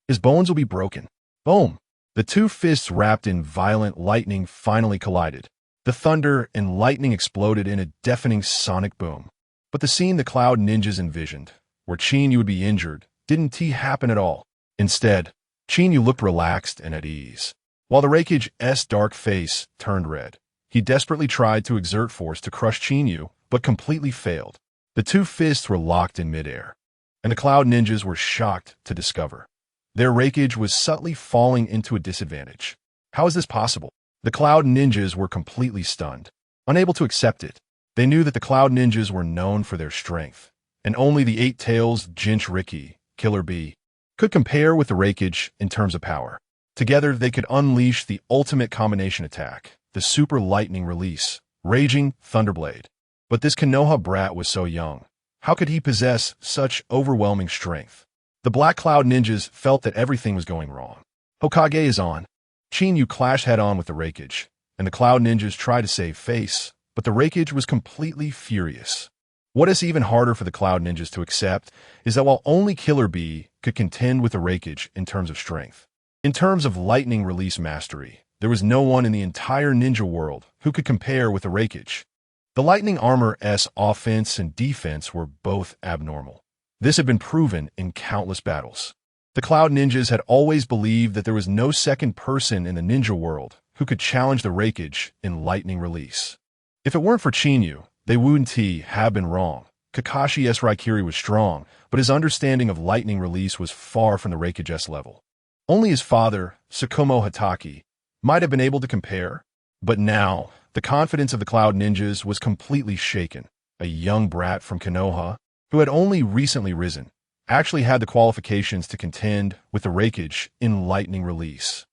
His bones will be broken. Boom! The two fists wrapped in violent lightning finally collided. The thunder and lightning exploded in a deafening sonic boom. But the scene the Cloud Ninjas envisioned, where Qinyu would be injured, didn't happen at all. Instead, Qinyu looked relaxed and at ease. While the Raikage's dark face turned red, he desperately tried to exert force to crush Qinyu, but completely failed. The two fists were locked in midair, and the Cloud Ninjas were shocked to discover their Raikage was subtly falling into a disadvantage. How is this possible? The Cloud Ninjas were completely stunned, unable to accept it. They knew that the Cloud Ninjas were known for their strength, and only the Eight Tails Jinchuriki, Killer Bee, could compare with the Raikage in terms of power. Together, they could unleash the ultimate combination attack, the Super Lightning Release, Raging Thunderblade. But this Konoha brat was so young. How could he possess such overwhelming strength? The Black Cloud Ninjas felt that everything was going wrong. Hokage is on. Qinyu clashed head-on with the Raikage, and the Cloud Ninjas tried to save face, but the Raikage was completely furious. What is even harder for the Cloud Ninjas to accept is that while only Killer Bee could contend with the Raikage in terms of strength, in terms of lightning release mastery, there was no one in the entire ninja world who could compare with the Raikage. The Lightning Armor's offense and defense were both abnormal. This had been proven in countless battles. The Cloud Ninjas had always believed that there was no second person in the ninja world who could challenge the Raikage in lightning release. If it weren't for Qinyu, they wouldn't have been wrong. Kakashi's Raikiri was strong, but his understanding of lightning release was far from the Raikage's level. Only his father, Tsukumo Hatake, might have been able to compare. But now, the confidence of the Cloud Ninjas was completely shaken. A young brat from Konoha, who had only recently risen, actually had the qualifications to contend with the Raikage in lightning release.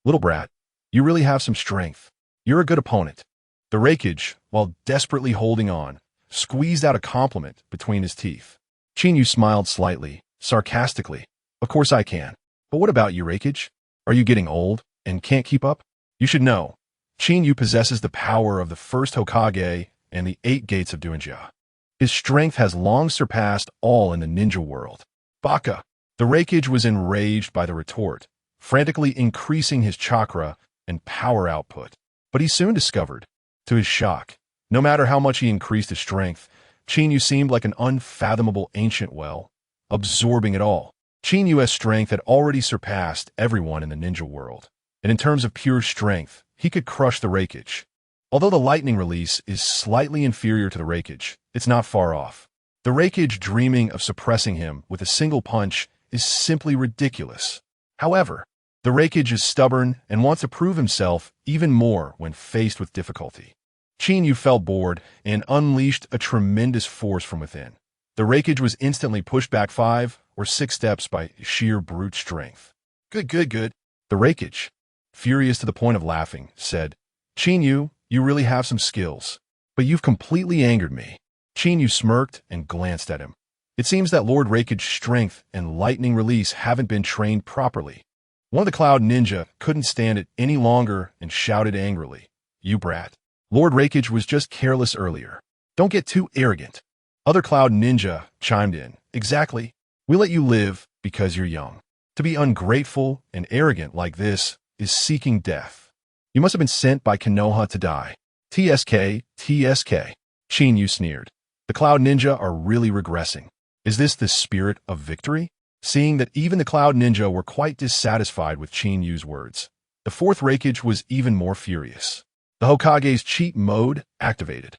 Little brat, you really have some strength. You're a good opponent. The Raikage, while desperately holding on, squeezed out a compliment between his teeth. Qinyu smiled slightly, sarcastically. Of course I can. But what about you, Raikage? Are you getting old and can't keep up? You should know, Qinyu possesses the power of the first Hokage and the 8 gates of Uchiha. His strength has long surpassed all in the ninja world. Baka! The Raikage was enraged by the retort, frantically increasing his chakra and power output. But he soon discovered, to his shock, no matter how much he increased his strength, Qinyu seemed like an unfathomable ancient well, absorbing it all. Qinyu's strength had already surpassed everyone in the ninja world, and in terms of pure strength, he could crush the Raikage. Although the lightning release is slightly inferior to the Raikage, it's not far off. The Raikage dreaming of suppressing him with a single punch is simply ridiculous. However, the Raikage is stubborn and wants to prove himself even more when faced with difficulty. Qinyu felt bored and unleashed a tremendous force from within. The Raikage was instantly pushed back 5 or 6 steps by sheer brute strength. Good. The Raikage, furious to the point of laughing, said, Qinyu, you really have some skills, but you've completely angered me. Qinyu smirked and glanced at him. It seems that Lord Raikage's strength and lightning release haven't been trained properly. One of the Cloud Ninja couldn't stand it any longer and shouted angrily, You brat. Lord Raikage was just careless earlier. Don't get too arrogant. Other Cloud Ninja chimed in. Exactly. We let you live because you're young. To be ungrateful and arrogant like this is seeking death. You must have been sent by Konoha to die. TSK, TSK. Chinyu sneered. The Cloud Ninja are really regressing. Is this the spirit of victory? Seeing that even the Cloud Ninja were quite dissatisfied with Chinyu's words, the fourth Raikage was even more furious. The Hokage's cheat mode activated.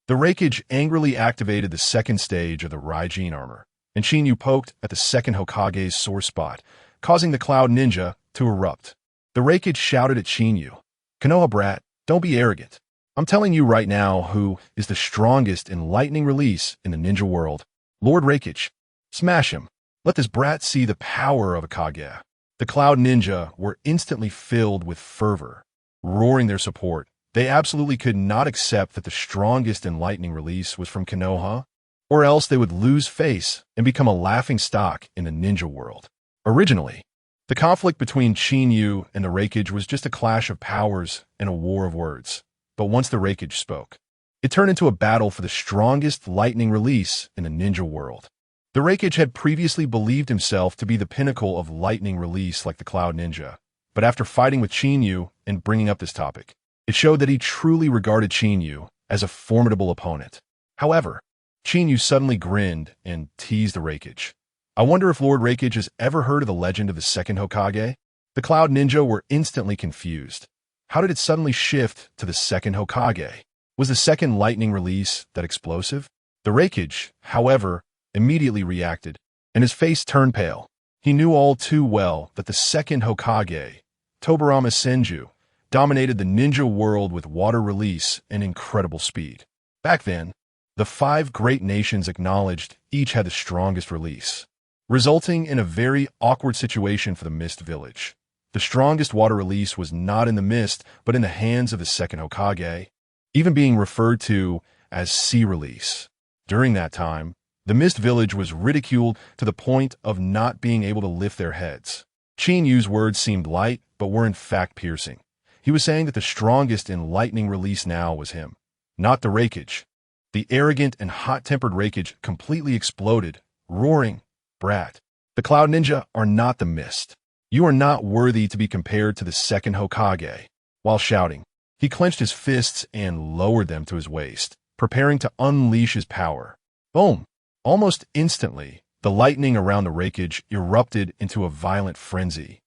The Raikage angrily activated the second stage of the Raijin armor, and Chinyu poked at the second Hokage's sore spot, causing the Cloud Ninja to erupt. The Raikage shouted at Chinyu, "Konoha brat, don't be arrogant. I'm telling you right now who is the strongest in lightning release in the ninja world. Lord Raikage. Smash him. Let this brat see the power of a Kage." The Cloud Ninja were instantly filled with fervor, roaring their support. They absolutely could not accept that the strongest in lightning release was from Konoha, or else they would lose face and become a laughing stock in the ninja world. Originally, the conflict between Chinyu and the Raikage was just a clash of powers and a war of words. But once the Raikage spoke, it turned into a battle for the strongest lightning release in the ninja world. The Raikage had previously believed himself to be the pinnacle of lightning release like the Cloud Ninja, but after fighting with Chinyu and bringing up this topic, it showed that he truly regarded Chinyu as a formidable opponent. However, Chinyu suddenly grinned and teased the Raikage. I wonder if Lord Raikage has ever heard of the legend of the second Hokage? The Cloud Ninja were instantly confused. How did it suddenly shift to the second Hokage? Was the second lightning release that explosive? The Raikage, however, immediately reacted, and his face turned pale. He knew all too well that the second Hokage, Tobirama Senju, dominated the ninja world with water release and incredible speed. Back then, the 5 great nations acknowledged each had the strongest release, resulting in a very awkward situation for the Mist Village. The strongest water release was not in the mist, but in the hands of the second Hokage, even being referred to as sea release. During that time, the Mist Village was ridiculed to the point of not being able to lift their heads. Chinyu's words seemed light, but were in fact piercing. He was saying that the strongest in lightning release now was him, not the Raikage. The arrogant and hot-tempered Raikage completely exploded, roaring, "Brat, the Cloud Ninja are not the mist. You are not worthy to be compared to the second Hokage." While shouting, he clenched his fists and lowered them to his waist, preparing to unleash his power. Boom! Almost instantly, the lightning around the Raikage erupted into a violent frenzy,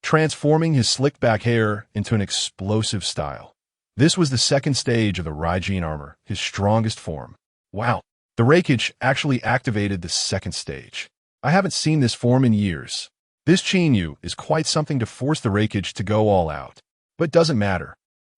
transforming his slicked-back hair into an explosive style. This was the second stage of the Raijin armor, his strongest form. Wow! The Raikage actually activated the second stage. I haven't seen this form in years. This Chinyu is quite something to force the Raikage to go all out. But it doesn't matter.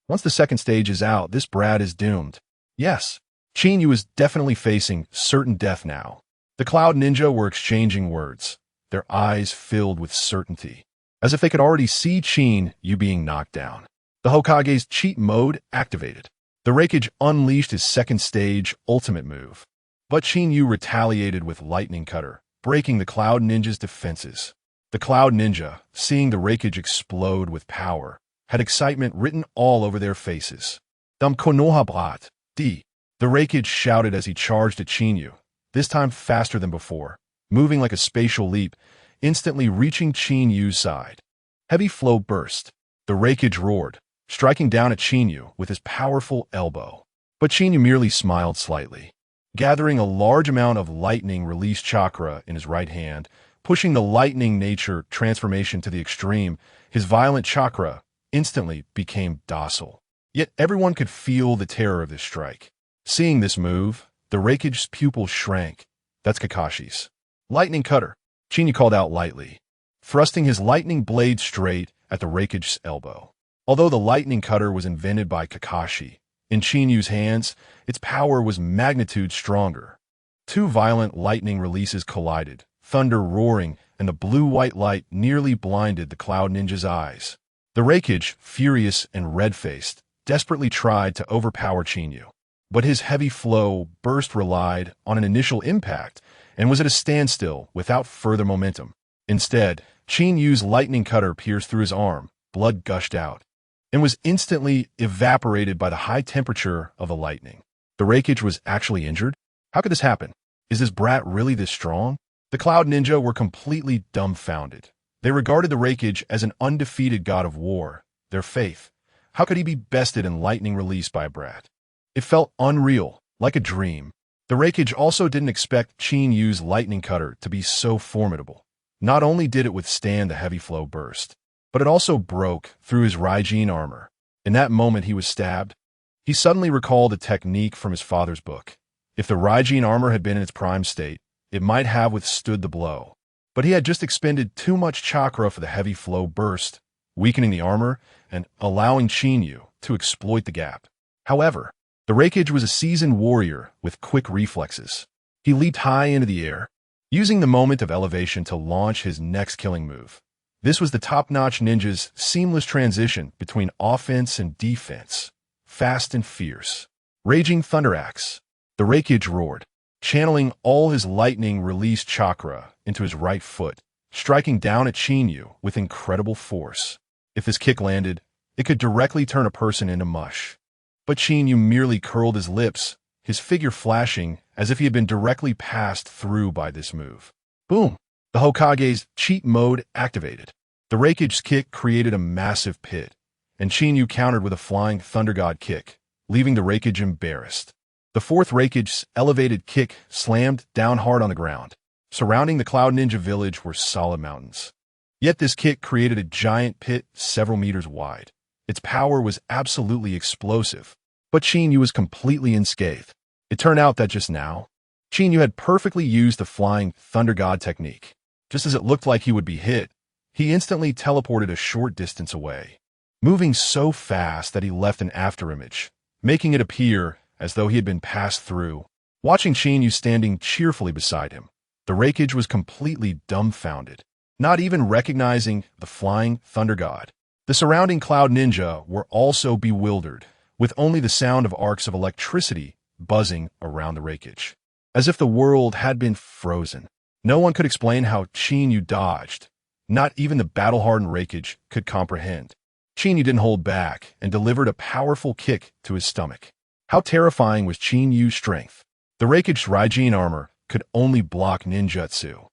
Once the second stage is out, this brat is doomed. Yes, Chinyu is definitely facing certain death now. The Cloud Ninja were exchanging words, their eyes filled with certainty, as if they could already see Chinyu being knocked down. The Hokage's cheat mode activated. The Raikage unleashed his second stage ultimate move. But Chinyu retaliated with Lightning Cutter, breaking the Cloud Ninja's defenses. The Cloud Ninja, seeing the Raikage explode with power, had excitement written all over their faces. "Dum Konoha brat, D." The Raikage shouted as he charged at Chinyu, this time faster than before, moving like a spatial leap, instantly reaching Chinyu's side. Heavy flow burst. The Raikage roared, striking down at Chinyu with his powerful elbow. But Chinyu merely smiled slightly, gathering a large amount of lightning release chakra in his right hand, pushing the lightning nature transformation to the extreme. His violent chakra instantly became docile. Yet everyone could feel the terror of this strike. Seeing this move, the Raikage's pupil shrank. "That's Kakashi's Lightning Cutter," Chinyu called out lightly, thrusting his lightning blade straight at the Raikage's elbow. Although the Lightning Cutter was invented by Kakashi, in Chinyu's hands, its power was magnitude stronger. 2 violent lightning releases collided, thunder roaring, and the blue-white light nearly blinded the Cloud Ninja's eyes. The Raikage, furious and red-faced, desperately tried to overpower Chinyu, but his heavy flow burst relied on an initial impact and was at a standstill without further momentum. Instead, Chinyu's Lightning Cutter pierced through his arm, blood gushed out, and was instantly evaporated by the high temperature of the lightning. The Raikage was actually injured? How could this happen? Is this brat really this strong? The Cloud Ninja were completely dumbfounded. They regarded the Raikage as an undefeated god of war, their faith, How could he be bested and lightning released by a brat? It felt unreal, like a dream. The Raikage also didn't expect Qinyu's lightning cutter to be so formidable. Not only did it withstand the heavy flow burst, but it also broke through his Raijin armor. In that moment he was stabbed. He suddenly recalled a technique from his father's book. If the Raijin armor had been in its prime state, it might have withstood the blow. But he had just expended too much chakra for the heavy flow burst, weakening the armor and allowing Qinyu to exploit the gap. However, the Raikage was a seasoned warrior with quick reflexes. He leaped high into the air, using the moment of elevation to launch his next killing move. This was the top-notch ninja's seamless transition between offense and defense, fast and fierce. Raging Thunder Axe. The Raikage roared, channeling all his lightning-released chakra into his right foot, striking down at Qinyu with incredible force. If his kick landed, it could directly turn a person into mush. But Qinyu merely curled his lips, his figure flashing as if he had been directly passed through by this move. Boom! The Hokage's cheat mode activated. The Raikage's kick created a massive pit, and Qinyu countered with a flying Thunder God kick, leaving the Raikage embarrassed. The fourth Raikage's elevated kick slammed down hard on the ground. Surrounding the Cloud Ninja village were solid mountains. Yet this kick created a giant pit several meters wide. Its power was absolutely explosive, but Qinyu was completely unscathed. It turned out that just now, Qinyu had perfectly used the flying Thunder God technique. Just as it looked like he would be hit, he instantly teleported a short distance away, moving so fast that he left an afterimage, making it appear as though he had been passed through. Watching Qinyu standing cheerfully beside him, the Raikage was completely dumbfounded, not even recognizing the flying Thunder God. The surrounding Cloud Ninja were also bewildered, with only the sound of arcs of electricity buzzing around the Raikage, as if the world had been frozen. No one could explain how Qinyu dodged. Not even the battle-hardened Raikage could comprehend. Qinyu didn't hold back and delivered a powerful kick to his stomach. How terrifying was Qinyu's strength? The Raikage's Raijin armor could only block ninjutsu,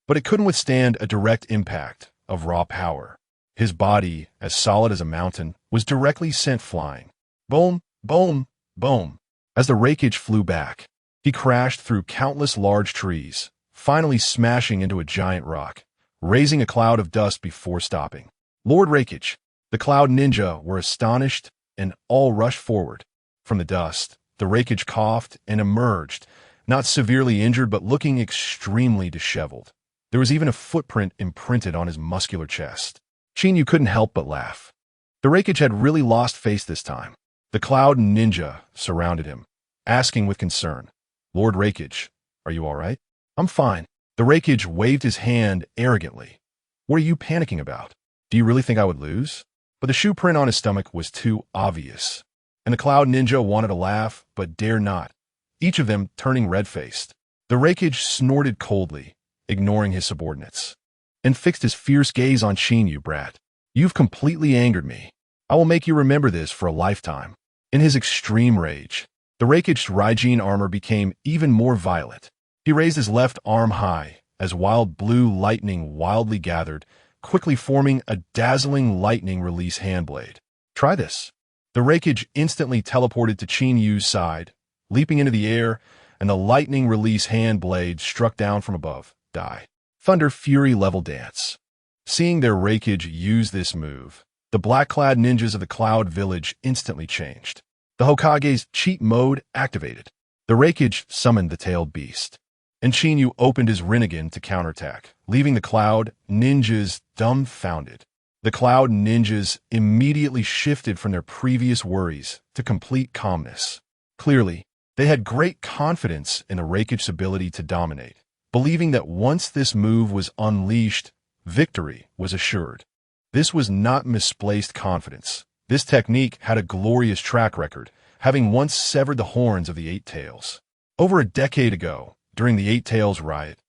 but it couldn't withstand a direct impact of raw power. His body, as solid as a mountain, was directly sent flying. Boom, boom, boom. As the Raikage flew back, he crashed through countless large trees, finally smashing into a giant rock, raising a cloud of dust before stopping. Lord Raikage, the Cloud Ninja were astonished and all rushed forward. From the dust, the Raikage coughed and emerged, not severely injured but looking extremely disheveled. There was even a footprint imprinted on his muscular chest. Qinyu couldn't help but laugh. The Raikage had really lost face this time. The Cloud Ninja surrounded him, asking with concern, "Lord Raikage, are you all right?" "I'm fine." The Raikage waved his hand arrogantly. "What are you panicking about? Do you really think I would lose?" But the shoe print on his stomach was too obvious, and the Cloud Ninja wanted to laugh but dared not, each of them turning red-faced. The Raikage snorted coldly, ignoring his subordinates, and fixed his fierce gaze on Qinyu. "Brat, you've completely angered me. I will make you remember this for a lifetime." In his extreme rage, the Raikage's Raijin armor became even more violent. He raised his left arm high as wild blue lightning wildly gathered, quickly forming a dazzling lightning release handblade. "Try this." The Raikage instantly teleported to Qinyu's side, leaping into the air, and the lightning release handblade struck down from above. Die. Thunder Fury level dance. Seeing their Raikage use this move, the black-clad ninjas of the Cloud Village instantly changed. The Hokage's cheat mode activated. The Raikage summoned the tailed beast, and Qinyu opened his Rinnegan to counterattack, leaving the Cloud Ninjas dumbfounded. The Cloud Ninjas immediately shifted from their previous worries to complete calmness. Clearly, they had great confidence in the Raikage's ability to dominate, believing that once this move was unleashed, victory was assured. This was not misplaced confidence. This technique had a glorious track record, having once severed the horns of the Eight Tails. Over a decade ago, during the Eight Tails riot,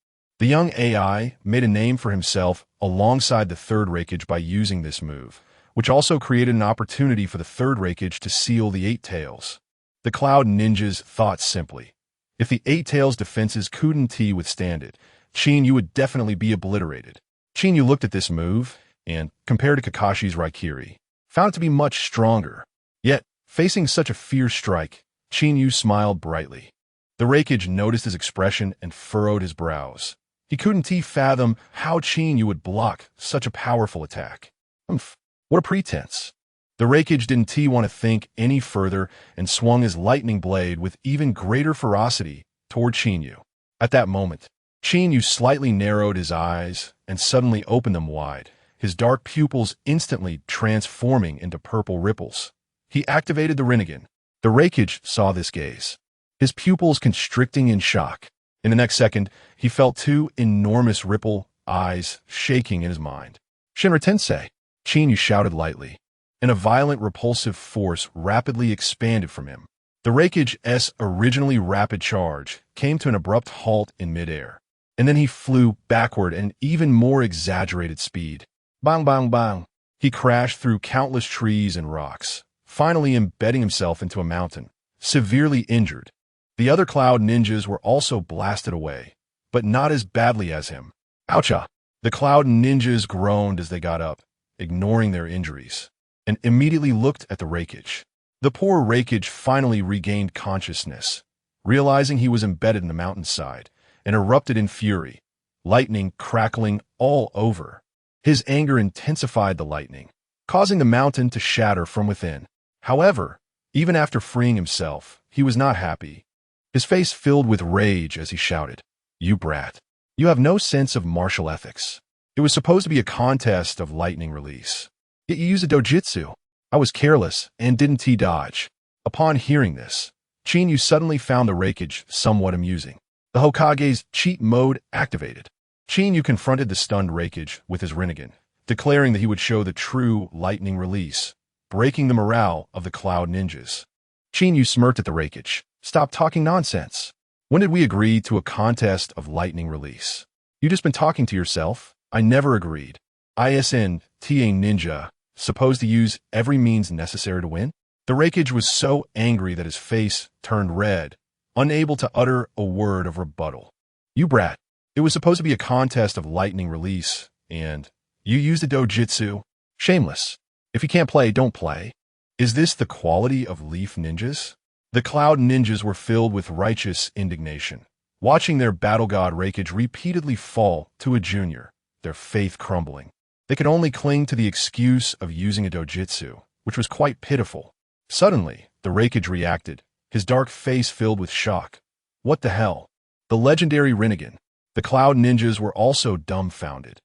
the young AI made a name for himself alongside the third Raikage by using this move, which also created an opportunity for the third Raikage to seal the Eight Tails. The Cloud Ninjas thought simply, if the Eight Tails' defenses couldn't withstand it, Qinyu would definitely be obliterated. Qinyu looked at this move and compared to Kakashi's Raikiri, found it to be much stronger. Yet, facing such a fierce strike, Qinyu smiled brightly. The Raikage noticed his expression and furrowed his brows. He couldn't fathom how Qinyu would block such a powerful attack. Humph, what a pretense. The Raikage didn't want to think any further and swung his lightning blade with even greater ferocity toward Qinyu. At that moment, Qinyu slightly narrowed his eyes and suddenly opened them wide, his dark pupils instantly transforming into purple ripples. He activated the Rinnegan. The Raikage saw this gaze, his pupils constricting in shock. In the next second, he felt two enormous ripple eyes shaking in his mind. Shinra Tensei, Qinyu shouted lightly, and a violent repulsive force rapidly expanded from him. The Raikage's originally rapid charge came to an abrupt halt in midair, and then he flew backward at an even more exaggerated speed. Bang, bang, bang. He crashed through countless trees and rocks, finally embedding himself into a mountain, severely injured. The other Cloud Ninjas were also blasted away, but not as badly as him. Oucha! The Cloud Ninjas groaned as they got up, ignoring their injuries, and immediately looked at the Raikage. The poor Raikage finally regained consciousness, realizing he was embedded in the mountainside, and erupted in fury, lightning crackling all over. His anger intensified the lightning, causing the mountain to shatter from within. However, even after freeing himself, he was not happy. His face filled with rage as he shouted, "You brat! You have no sense of martial ethics. It was supposed to be a contest of lightning release. Yet you used a dojutsu. I was careless and didn't dodge." Upon hearing this, Qinyu suddenly found the Raikage somewhat amusing. The Hokage's cheat mode activated. Qinyu confronted the stunned Raikage with his Rinnegan, declaring that he would show the true lightning release, breaking the morale of the Cloud Ninjas. Qinyu smirked at the Raikage. "Stop talking nonsense. When did we agree to a contest of lightning release? You just been talking to yourself. I never agreed. ISN, TA ninja, supposed to use every means necessary to win?" The Raikage was so angry that his face turned red, unable to utter a word of rebuttal. "You brat. It was supposed to be a contest of lightning release, and you used a dojutsu? Shameless. If you can't play, don't play. Is this the quality of Leaf Ninjas?" The Cloud Ninjas were filled with righteous indignation, watching their battle god Raikage repeatedly fall to a junior, their faith crumbling. They could only cling to the excuse of using a dojutsu, which was quite pitiful. Suddenly, the Raikage reacted, his dark face filled with shock. What the hell? The legendary Rinnegan. The Cloud Ninjas were also dumbfounded.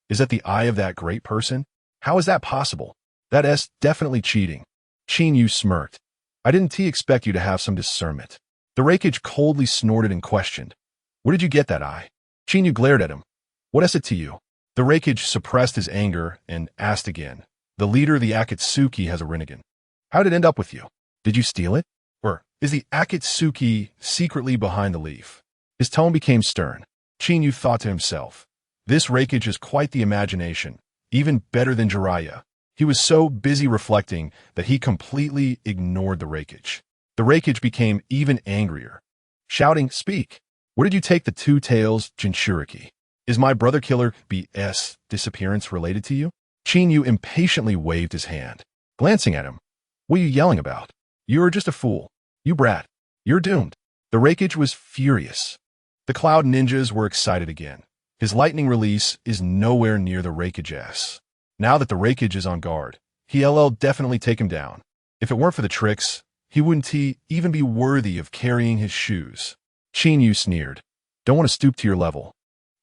Is that the eye of that great person? How is that possible? That's definitely cheating. Qinyu smirked. "I didn't expect you to have some discernment." The Raikage coldly snorted and questioned, "Where did you get that eye?" Qinyu glared at him. "What is it to you?" The Raikage suppressed his anger and asked again. "The leader of the Akatsuki has a Rinnegan. How did it end up with you? Did you steal it? Or is the Akatsuki secretly behind the leaf?" His tone became stern. Qinyu thought to himself, "This Raikage is quite the imagination, even better than Jiraiya." He was so busy reflecting that he completely ignored the Raikage. The Raikage became even angrier, shouting, "Speak! Where did you take the two tails Jinchuriki? Is my brother killer BS disappearance related to you?" Qinyu impatiently waved his hand, glancing at him. "What are you yelling about? You're just a fool. You brat. You're doomed." The Raikage was furious. The Cloud Ninjas were excited again. His lightning release is nowhere near the Raikage's. Now that the Raikage is on guard, he'll definitely take him down. If it weren't for the tricks, he wouldn't even be worthy of carrying his shoes. Qinyu sneered. "Don't want to stoop to your level.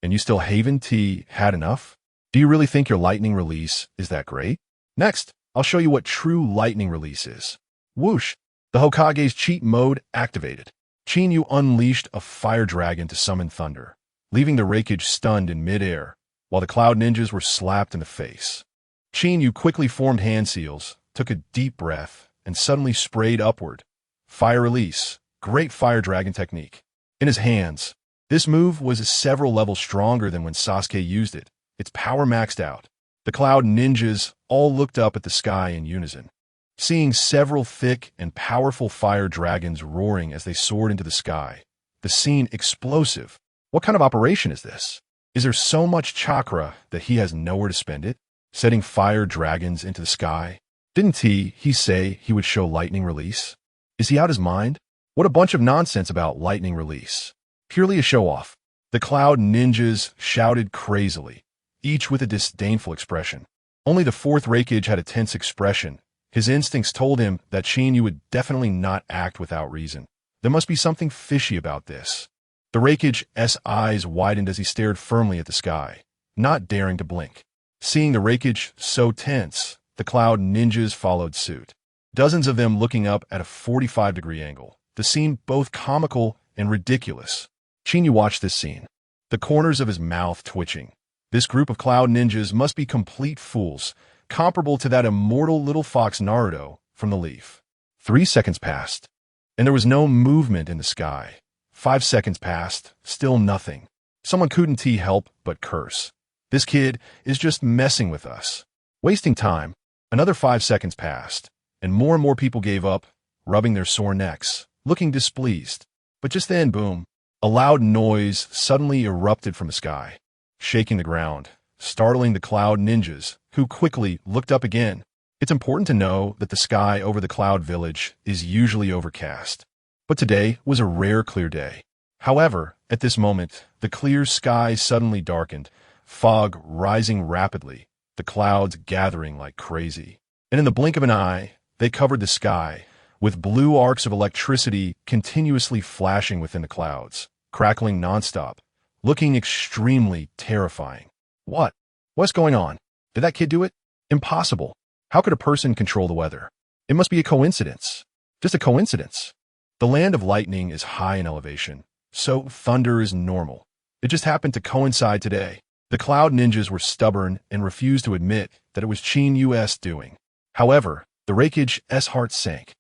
And you still haven't had enough? Do you really think your lightning release is that great? Next, I'll show you what true lightning release is." Whoosh! The Hokage's cheat mode activated. Qinyu unleashed a fire dragon to summon thunder, leaving the Raikage stunned in midair, while the Cloud Ninjas were slapped in the face. Qinyu quickly formed hand seals, took a deep breath, and suddenly sprayed upward. Fire release. Great fire dragon technique. In his hands, this move was several levels stronger than when Sasuke used it, its power maxed out. The Cloud Ninjas all looked up at the sky in unison, seeing several thick and powerful fire dragons roaring as they soared into the sky. The scene explosive. What kind of operation is this? Is there so much chakra that he has nowhere to spend it, setting fire dragons into the sky? Didn't he say he would show lightning release? Is he out his mind? What a bunch of nonsense about lightning release. Purely a show-off. The Cloud Ninjas shouted crazily, each with a disdainful expression. Only the fourth Raikage had a tense expression. His instincts told him that Qinyu would definitely not act without reason. There must be something fishy about this. The Raikage's eyes widened as he stared firmly at the sky, not daring to blink. Seeing the Raikage so tense, the Cloud Ninjas followed suit. Dozens of them looking up at a 45-degree angle. The scene both comical and ridiculous. Qinyu watched this scene, the corners of his mouth twitching. This group of Cloud Ninjas must be complete fools, comparable to that immortal little fox Naruto from the Leaf. 3 seconds passed, and there was no movement in the sky. 5 seconds passed, still nothing. Someone couldn't help but curse. This kid is just messing with us. Wasting time. Another 5 seconds passed, and more people gave up, rubbing their sore necks, looking displeased. But just then, boom, a loud noise suddenly erupted from the sky, shaking the ground, startling the Cloud Ninjas, who quickly looked up again. It's important to know that the sky over the Cloud Village is usually overcast. But today was a rare clear day. However, at this moment, the clear sky suddenly darkened, fog rising rapidly, the clouds gathering like crazy. And in the blink of an eye, they covered the sky, with blue arcs of electricity continuously flashing within the clouds, crackling nonstop, looking extremely terrifying. What? What's going on? Did that kid do it? Impossible. How could a person control the weather? It must be a coincidence. Just a coincidence. The land of lightning is high in elevation, so thunder is normal. It just happened to coincide today. The Cloud Ninjas were stubborn and refused to admit that it was Qinyu's doing. However, the Raikage's heart sank,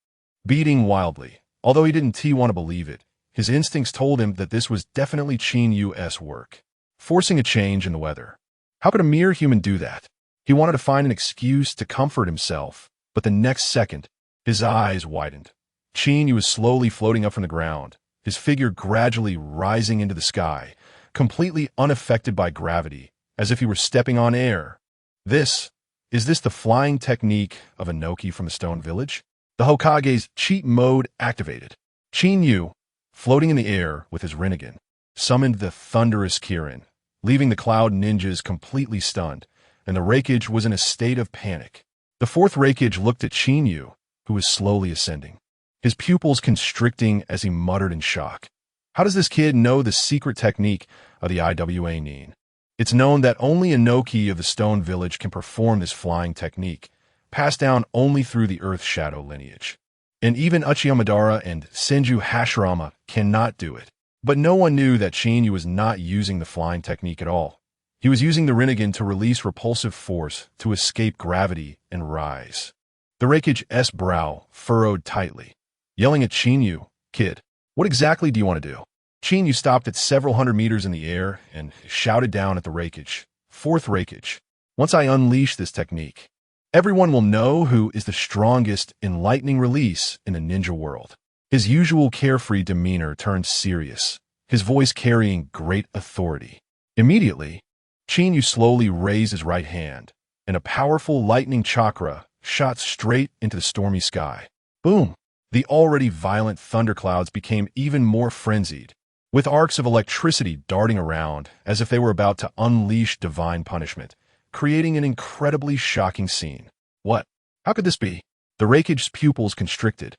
beating wildly. Although he didn't want to believe it, his instincts told him that this was definitely Qinyu's work, forcing a change in the weather. How could a mere human do that? He wanted to find an excuse to comfort himself, but the next second, his eyes widened. Qinyu was slowly floating up from the ground, his figure gradually rising into the sky, completely unaffected by gravity, as if he were stepping on air. Is this the flying technique of Inoki from the Stone Village? The Hokage's cheat mode activated. Qinyu, floating in the air with his Rinnegan, summoned the thunderous Kirin, leaving the Cloud Ninjas completely stunned, and the Raikage was in a state of panic. The fourth Raikage looked at Qinyu, who was slowly ascending, his pupils constricting as he muttered in shock. How does this kid know the secret technique of the Iwa Nin? It's known that only Inoki of the Stone Village can perform this flying technique, passed down only through the Earth Shadow lineage. And even Uchiha Madara and Senju Hashirama cannot do it. But no one knew that Qinyu was not using the flying technique at all. He was using the Rinnegan to release repulsive force to escape gravity and rise. The Raikage's brow furrowed tightly, yelling at Qinyu, "Kid, what exactly do you want to do?" Qinyu stopped at several hundred meters in the air and shouted down at the Raikage, "Fourth Raikage, once I unleash this technique, everyone will know who is the strongest in lightning release in the ninja world." His usual carefree demeanor turned serious, his voice carrying great authority. Immediately, Qinyu slowly raised his right hand, and a powerful lightning chakra shot straight into the stormy sky. Boom! The already violent thunderclouds became even more frenzied, with arcs of electricity darting around as if they were about to unleash divine punishment, creating an incredibly shocking scene. What? How could this be? The Raikage's pupils constricted,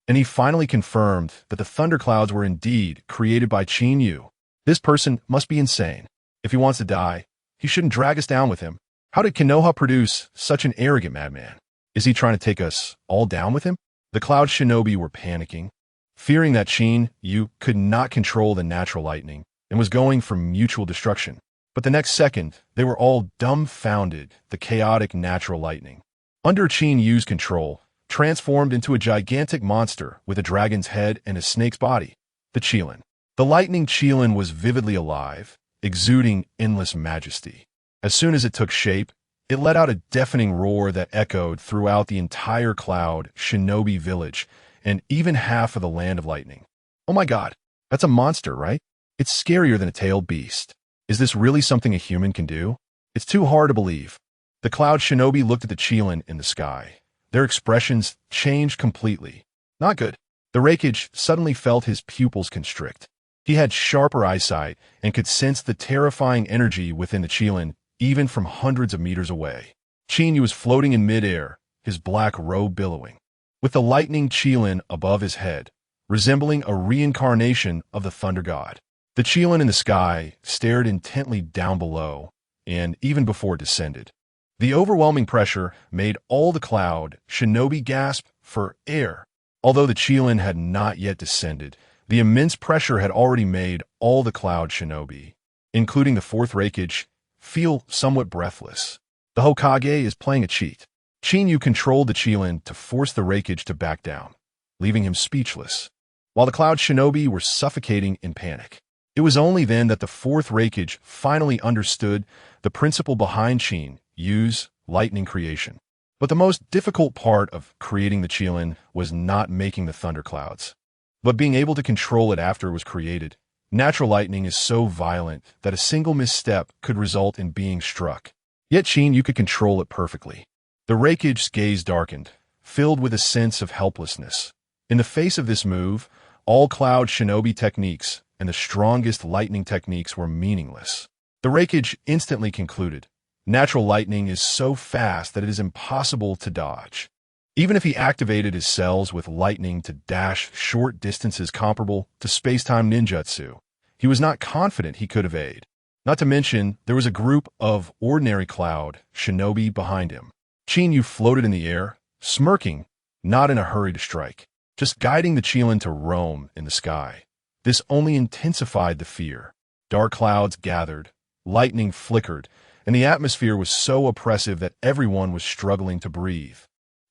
and he finally confirmed that the thunderclouds were indeed created by Qinyu. This person must be insane. If he wants to die, he shouldn't drag us down with him. How did Konoha produce such an arrogant madman? Is he trying to take us all down with him? The Cloud Shinobi were panicking, fearing that Qinyu could not control the natural lightning and was going for mutual destruction. But the next second, they were all dumbfounded. The chaotic natural lightning, under Qinyu's control, transformed into a gigantic monster with a dragon's head and a snake's body, the Qilin. The lightning Qilin was vividly alive, exuding endless majesty. As soon as it took shape, it let out a deafening roar that echoed throughout the entire Cloud Shinobi village and even half of the Land of Lightning. Oh my god, that's a monster, right? It's scarier than a tailed beast. Is this really something a human can do? It's too hard to believe. The Cloud Shinobi looked at the Qilin in the sky, Their expressions changed completely. Not good. The Raikage suddenly felt his pupils constrict. He had sharper eyesight and could sense the terrifying energy within the Chunin, even from hundreds of meters away. Qinyu was floating in midair, his black robe billowing, with the lightning Chunin above his head, resembling a reincarnation of the Thunder God. The Chunin in the sky stared intently down below, and even before it descended. The overwhelming pressure made all the cloud shinobi gasp for air. Although the Chunin had not yet descended, the immense pressure had already made all the cloud shinobi, including the fourth Raikage, feel somewhat breathless. The Hokage is playing a cheat. Qinyu controlled the Chunin to force the Raikage to back down, leaving him speechless, while the cloud shinobi were suffocating in panic. It was only then that the fourth Raikage finally understood the principle behind Qinyu's lightning creation. But the most difficult part of creating the Chunin was not making the thunderclouds, but being able to control it after it was created. Natural lightning is so violent that a single misstep could result in being struck. Yet Qinyu could control it perfectly. The Raikage's gaze darkened, filled with a sense of helplessness. In the face of this move, all cloud shinobi techniques and the strongest lightning techniques were meaningless. The Raikage instantly concluded, natural lightning is so fast that it is impossible to dodge. Even if he activated his cells with lightning to dash short distances comparable to space-time ninjutsu, he was not confident he could evade. Not to mention, there was a group of ordinary cloud shinobi behind him. Qinyu floated in the air, smirking, not in a hurry to strike, just guiding the Chunin to roam in the sky. This only intensified the fear. Dark clouds gathered, lightning flickered, and the atmosphere was so oppressive that everyone was struggling to breathe.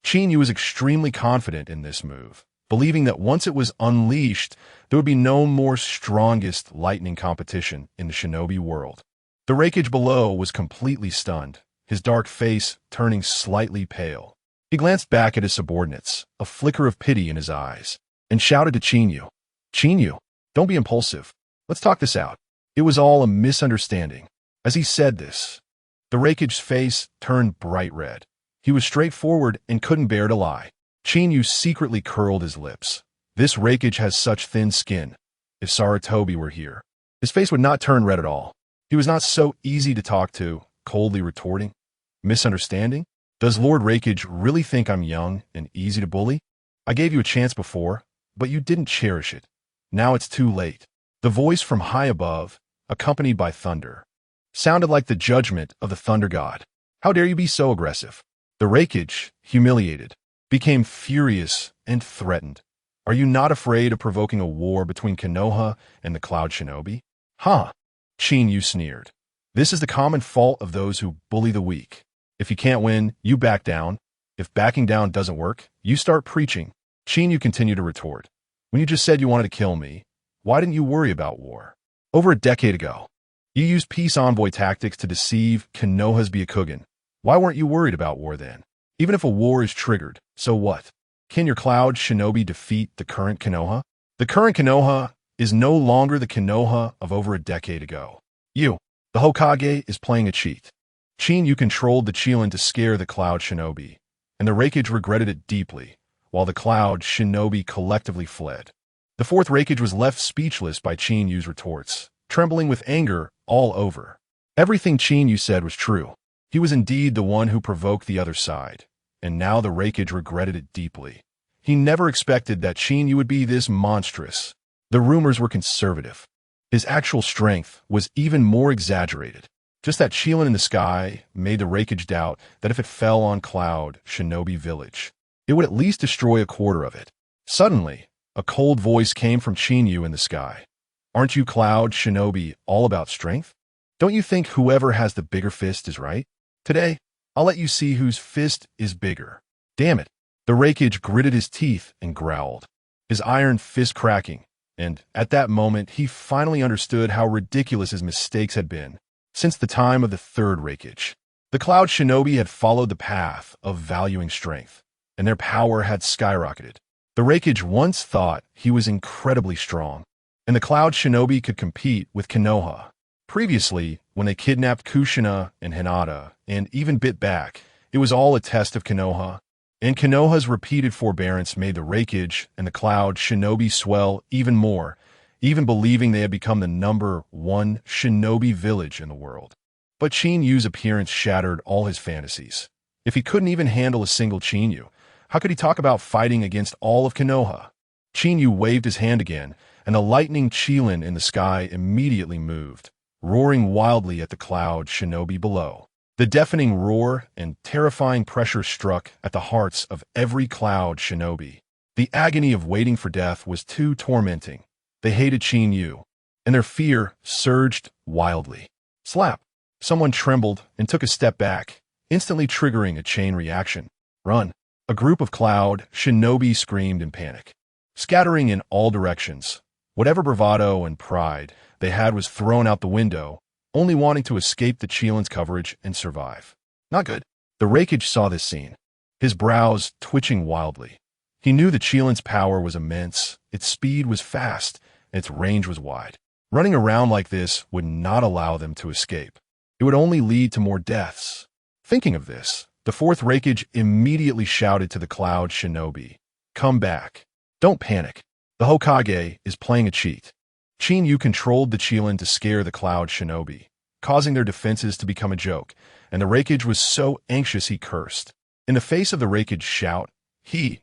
Qinyu was extremely confident in this move, believing that once it was unleashed, there would be no more strongest lightning competition in the shinobi world. The Raikage below was completely stunned, his dark face turning slightly pale. He glanced back at his subordinates, a flicker of pity in his eyes, and shouted to Qinyu, "Qinyu, don't be impulsive. Let's talk this out." It was all a misunderstanding. As he said this, the Raikage's face turned bright red. He was straightforward and couldn't bear to lie. Qinyu secretly curled his lips. This Raikage has such thin skin. If Sarutobi were here, his face would not turn red at all. He was not so easy to talk to, coldly retorting. Misunderstanding? Does Lord Raikage really think I'm young and easy to bully? I gave you a chance before, but you didn't cherish it. Now it's too late. The voice from high above, accompanied by thunder, sounded like the judgment of the Thunder God. How dare you be so aggressive? The Raikage, humiliated, became furious and threatened. Are you not afraid of provoking a war between Konoha and the Cloud Shinobi? Huh? Qinyu sneered. This is the common fault of those who bully the weak. If you can't win, you back down. If backing down doesn't work, you start preaching. Qinyu continued to retort. When you just said you wanted to kill me, why didn't you worry about war? Over a decade ago, you used peace envoy tactics to deceive Konoha's Byakugan. Why weren't you worried about war then? Even if a war is triggered, so what? Can your Cloud Shinobi defeat the current Konoha? The current Konoha is no longer the Konoha of over a decade ago. The Hokage, is playing a cheat. Qinyu controlled the Chunin to scare the Cloud Shinobi, and the Raikage regretted it deeply, while the Cloud Shinobi collectively fled. The fourth Raikage was left speechless by Qinyu's retorts, trembling with anger all over. Everything Qinyu said was true. He was indeed the one who provoked the other side, and now the Raikage regretted it deeply. He never expected that Qinyu would be this monstrous. The rumors were conservative. His actual strength was even more exaggerated. Just that Chunin in the sky made the Raikage doubt that if it fell on Cloud Shinobi Village, it would at least destroy a quarter of it. Suddenly, a cold voice came from Qinyu in the sky. Aren't you Cloud Shinobi all about strength? Don't you think whoever has the bigger fist is right? Today, I'll let you see whose fist is bigger. Damn it. The Raikage gritted his teeth and growled, his iron fist cracking, and at that moment he finally understood how ridiculous his mistakes had been. Since the time of the third Raikage, the Cloud Shinobi had followed the path of valuing strength, and their power had skyrocketed. The Raikage once thought he was incredibly strong, and the Cloud Shinobi could compete with Konoha. Previously, when they kidnapped Kushina and Hinata, and even bit back, it was all a test of Konoha. And Konoha's repeated forbearance made the Raikage and the Cloud Shinobi swell even more, even believing they had become the #1 shinobi village in the world. But Qinyu's appearance shattered all his fantasies. If he couldn't even handle a single Qinyu, how could he talk about fighting against all of Konoha? Qinyu waved his hand again, and the lightning Qilin in the sky immediately moved, roaring wildly at the Cloud Shinobi below. The deafening roar and terrifying pressure struck at the hearts of every Cloud Shinobi. The agony of waiting for death was too tormenting. They hated Qinyu, and their fear surged wildly. Slap! Someone trembled and took a step back, instantly triggering a chain reaction. Run! A group of Cloud Shinobi screamed in panic, scattering in all directions. Whatever bravado and pride they had was thrown out the window, only wanting to escape the Qilin's coverage and survive. Not good. The Raikage saw this scene, his brows twitching wildly. He knew the Qilin's power was immense, its speed was fast, and its range was wide. Running around like this would not allow them to escape. It would only lead to more deaths. Thinking of this, the fourth Raikage immediately shouted to the Cloud Shinobi, "Come back. Don't panic. The Hokage is playing a cheat." Qinyu controlled the Qilin to scare the Cloud Shinobi, causing their defenses to become a joke, and the Raikage was so anxious he cursed. In the face of the Raikage's shout, he,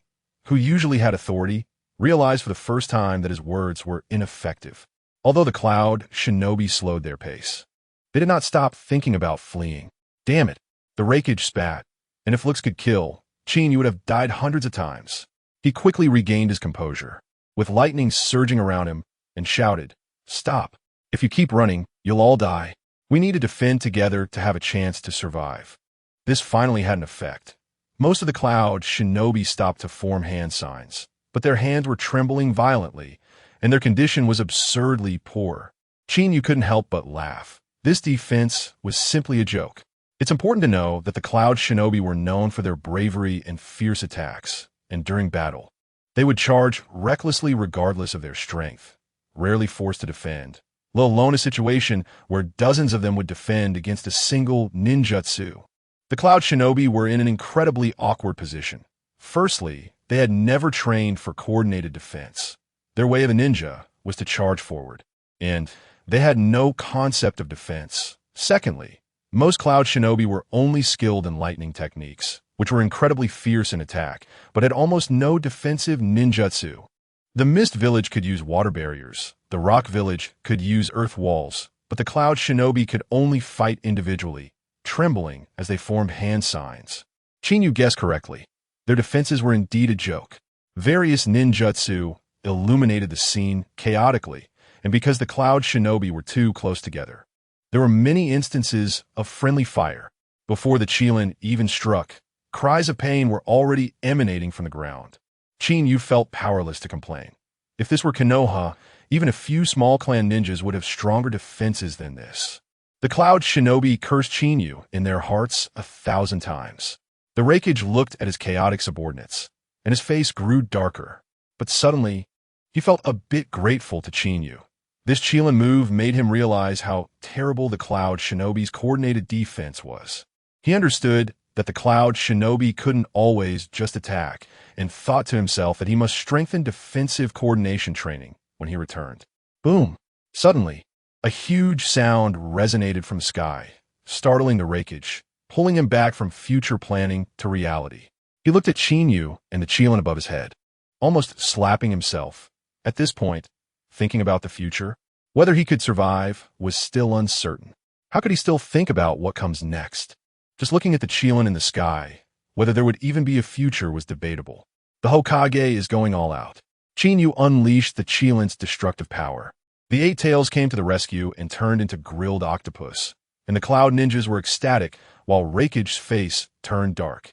who usually had authority, realized for the first time that his words were ineffective. Although the Cloud Shinobi slowed their pace, they did not stop thinking about fleeing. Damn it, the Raikage spat, and if looks could kill, Qinyu would have died hundreds of times. He quickly regained his composure, with lightning surging around him, and shouted, "Stop. If you keep running, you'll all die. We need to defend together to have a chance to survive." This finally had an effect. Most of the Cloud Shinobi stopped to form hand signs, but their hands were trembling violently, and their condition was absurdly poor. Qinyu couldn't help but laugh. This defense was simply a joke. It's important to know that the Cloud Shinobi were known for their bravery and fierce attacks, and during battle, they would charge recklessly regardless of their strength, rarely forced to defend, let alone a situation where dozens of them would defend against a single ninjutsu. The Cloud Shinobi were in an incredibly awkward position. Firstly, they had never trained for coordinated defense. Their way of a ninja was to charge forward, and they had no concept of defense. Secondly, most Cloud Shinobi were only skilled in lightning techniques, which were incredibly fierce in attack, but had almost no defensive ninjutsu. The Mist Village could use water barriers, the Rock Village could use earth walls, but the Cloud Shinobi could only fight individually, trembling as they formed hand signs. Qinyu guessed correctly. Their defenses were indeed a joke. Various ninjutsu illuminated the scene chaotically, and because the Cloud Shinobi were too close together, there were many instances of friendly fire. Before the Qilin even struck, cries of pain were already emanating from the ground. Qinyu felt powerless to complain. If this were Konoha, even a few small clan ninjas would have stronger defenses than this. The Cloud Shinobi cursed Qinyu in their hearts 1,000 times. The Raikage looked at his chaotic subordinates, and his face grew darker. But suddenly, he felt a bit grateful to Qinyu. This Qilin move made him realize how terrible the Cloud Shinobi's coordinated defense was. He understood that the Cloud Shinobi couldn't always just attack, and thought to himself that he must strengthen defensive coordination training when he returned. Boom! Suddenly, a huge sound resonated from the sky, startling the Raikage, pulling him back from future planning to reality. He looked at Qinyu and the Qilin above his head, almost slapping himself. At this point, thinking about the future, whether he could survive was still uncertain. How could he still think about what comes next? Just looking at the Qilin in the sky, whether there would even be a future was debatable. The Hokage is going all out. Qinyu unleashed the Qilin's destructive power. The Eight Tails came to the rescue and turned into grilled octopus, and the Cloud Ninjas were ecstatic while Raikage's face turned dark.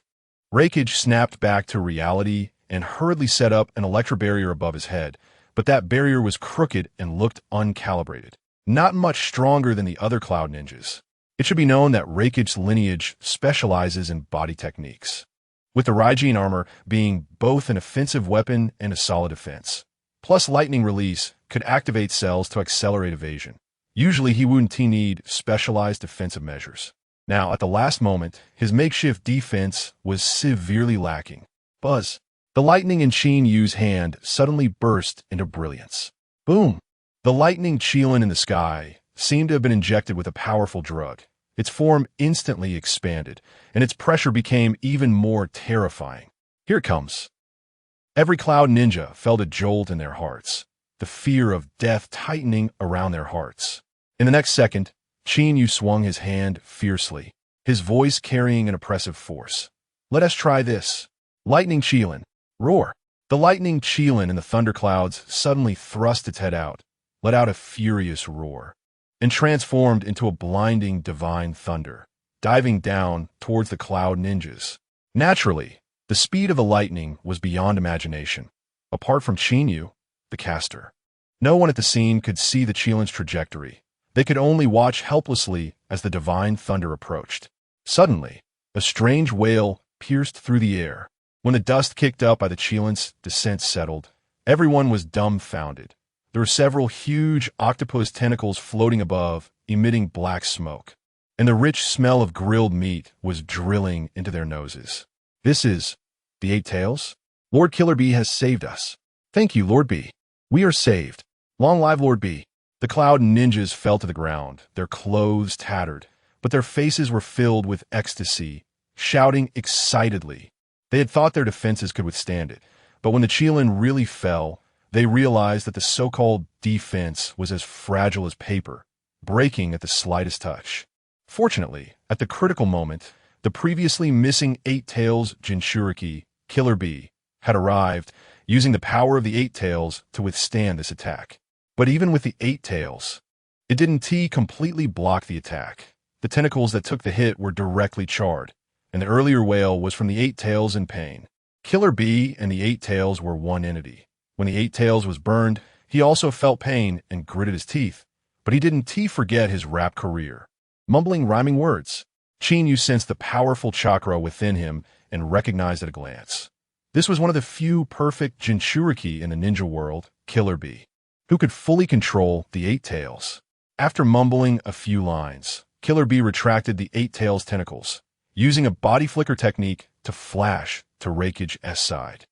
Raikage snapped back to reality and hurriedly set up an electro barrier above his head, but that barrier was crooked and looked uncalibrated. Not much stronger than the other Cloud Ninjas. It should be known that Raikage's lineage specializes in body techniques, with the Raijin armor being both an offensive weapon and a solid defense. Plus lightning release could activate cells to accelerate evasion. Usually he wouldn't need specialized defensive measures. Now, at the last moment, his makeshift defense was severely lacking. Buzz. The lightning in Qinyu's hand suddenly burst into brilliance. Boom! The lightning Qilin in the sky seemed to have been injected with a powerful drug. Its form instantly expanded, and its pressure became even more terrifying. Here it comes. Every cloud ninja felt a jolt in their hearts, the fear of death tightening around their hearts. In the next second, Qinyu swung his hand fiercely, his voice carrying an oppressive force. Let us try this. Lightning Qilin. Roar. The lightning Qilin in the thunderclouds suddenly thrust its head out, let out a furious roar, and transformed into a blinding divine thunder, diving down towards the cloud ninjas. Naturally, the speed of the lightning was beyond imagination. Apart from Qinyu, the caster, no one at the scene could see the Qilin's trajectory. They could only watch helplessly as the divine thunder approached. Suddenly, a strange wail pierced through the air. When the dust kicked up by the Qilin's descent settled, everyone was dumbfounded. There were several huge octopus tentacles floating above, emitting black smoke, and the rich smell of grilled meat was drilling into their noses. This is the Eight Tails? Lord Killer Bee has saved us. Thank you, Lord B. We are saved. Long live Lord B. The cloud ninjas fell to the ground, their clothes tattered, but their faces were filled with ecstasy, shouting excitedly. They had thought their defenses could withstand it, but when the Qilin really fell, they realized that the so-called defense was as fragile as paper, breaking at the slightest touch. Fortunately, at the critical moment, the previously missing Eight Tails Jinchuriki, Killer Bee, had arrived, using the power of the Eight Tails to withstand this attack. But even with the Eight Tails, it didn't completely block the attack. The tentacles that took the hit were directly charred, and the earlier wail was from the Eight Tails in pain. Killer Bee and the Eight Tails were one entity. When the Eight Tails was burned, he also felt pain and gritted his teeth, but he didn't forget his rap career. Mumbling rhyming words, Qinyu sensed the powerful chakra within him and recognized at a glance. This was one of the few perfect Jinchuriki in the ninja world, Killer Bee, who could fully control the Eight Tails. After mumbling a few lines, Killer Bee retracted the Eight Tails tentacles, using a body flicker technique to flash to Raikage's side.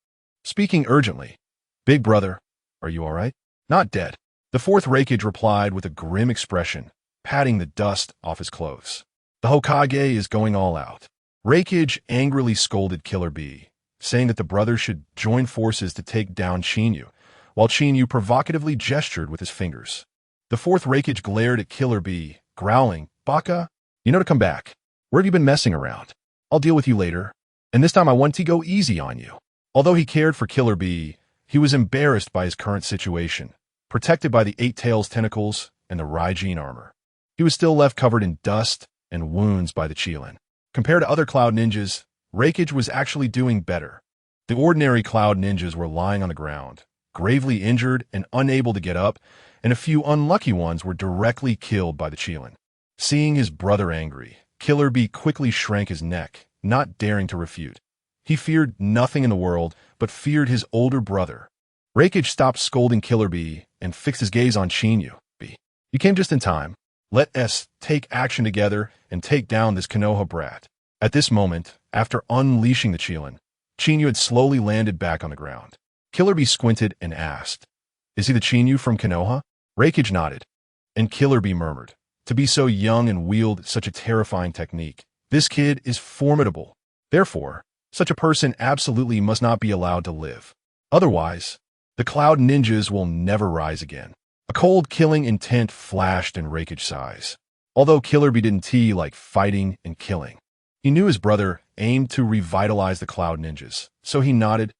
Speaking urgently, Big brother, are you all right? Not dead. The fourth Raikage replied with a grim expression, patting the dust off his clothes. The Hokage is going all out. Raikage angrily scolded Killer Bee, saying that the brothers should join forces to take down Qinyu, while Qinyu provocatively gestured with his fingers. The fourth Raikage glared at Killer Bee, growling, Baka, you know to come back. Where have you been messing around? I'll deal with you later. And this time I want to go easy on you. Although he cared for Killer Bee, he was embarrassed by his current situation, protected by the Eight Tails tentacles and the Raijin armor. He was still left covered in dust and wounds by the Qilin. Compared to other cloud ninjas, Raikage was actually doing better. The ordinary cloud ninjas were lying on the ground, gravely injured and unable to get up, and a few unlucky ones were directly killed by the Qilin. Seeing his brother angry, Killer Bee quickly shrank his neck, not daring to refute. He feared nothing in the world, but feared his older brother. Raikage stopped scolding Killer Bee and fixed his gaze on Qinyu. Bee, you came just in time. Let us take action together and take down this Konoha brat. At this moment, after unleashing the Qilin, Qinyu had slowly landed back on the ground. Killer Bee squinted and asked, is he the Qinyu from Konoha? Raikage nodded, and Killer Bee murmured, to be so young and wield such a terrifying technique. This kid is formidable. Therefore, such a person absolutely must not be allowed to live. Otherwise, the cloud ninjas will never rise again. A cold killing intent flashed in Raikage's eyes. Although Killer Bee didn't like fighting and killing, he knew his brother aimed to revitalize the cloud ninjas, so he nodded.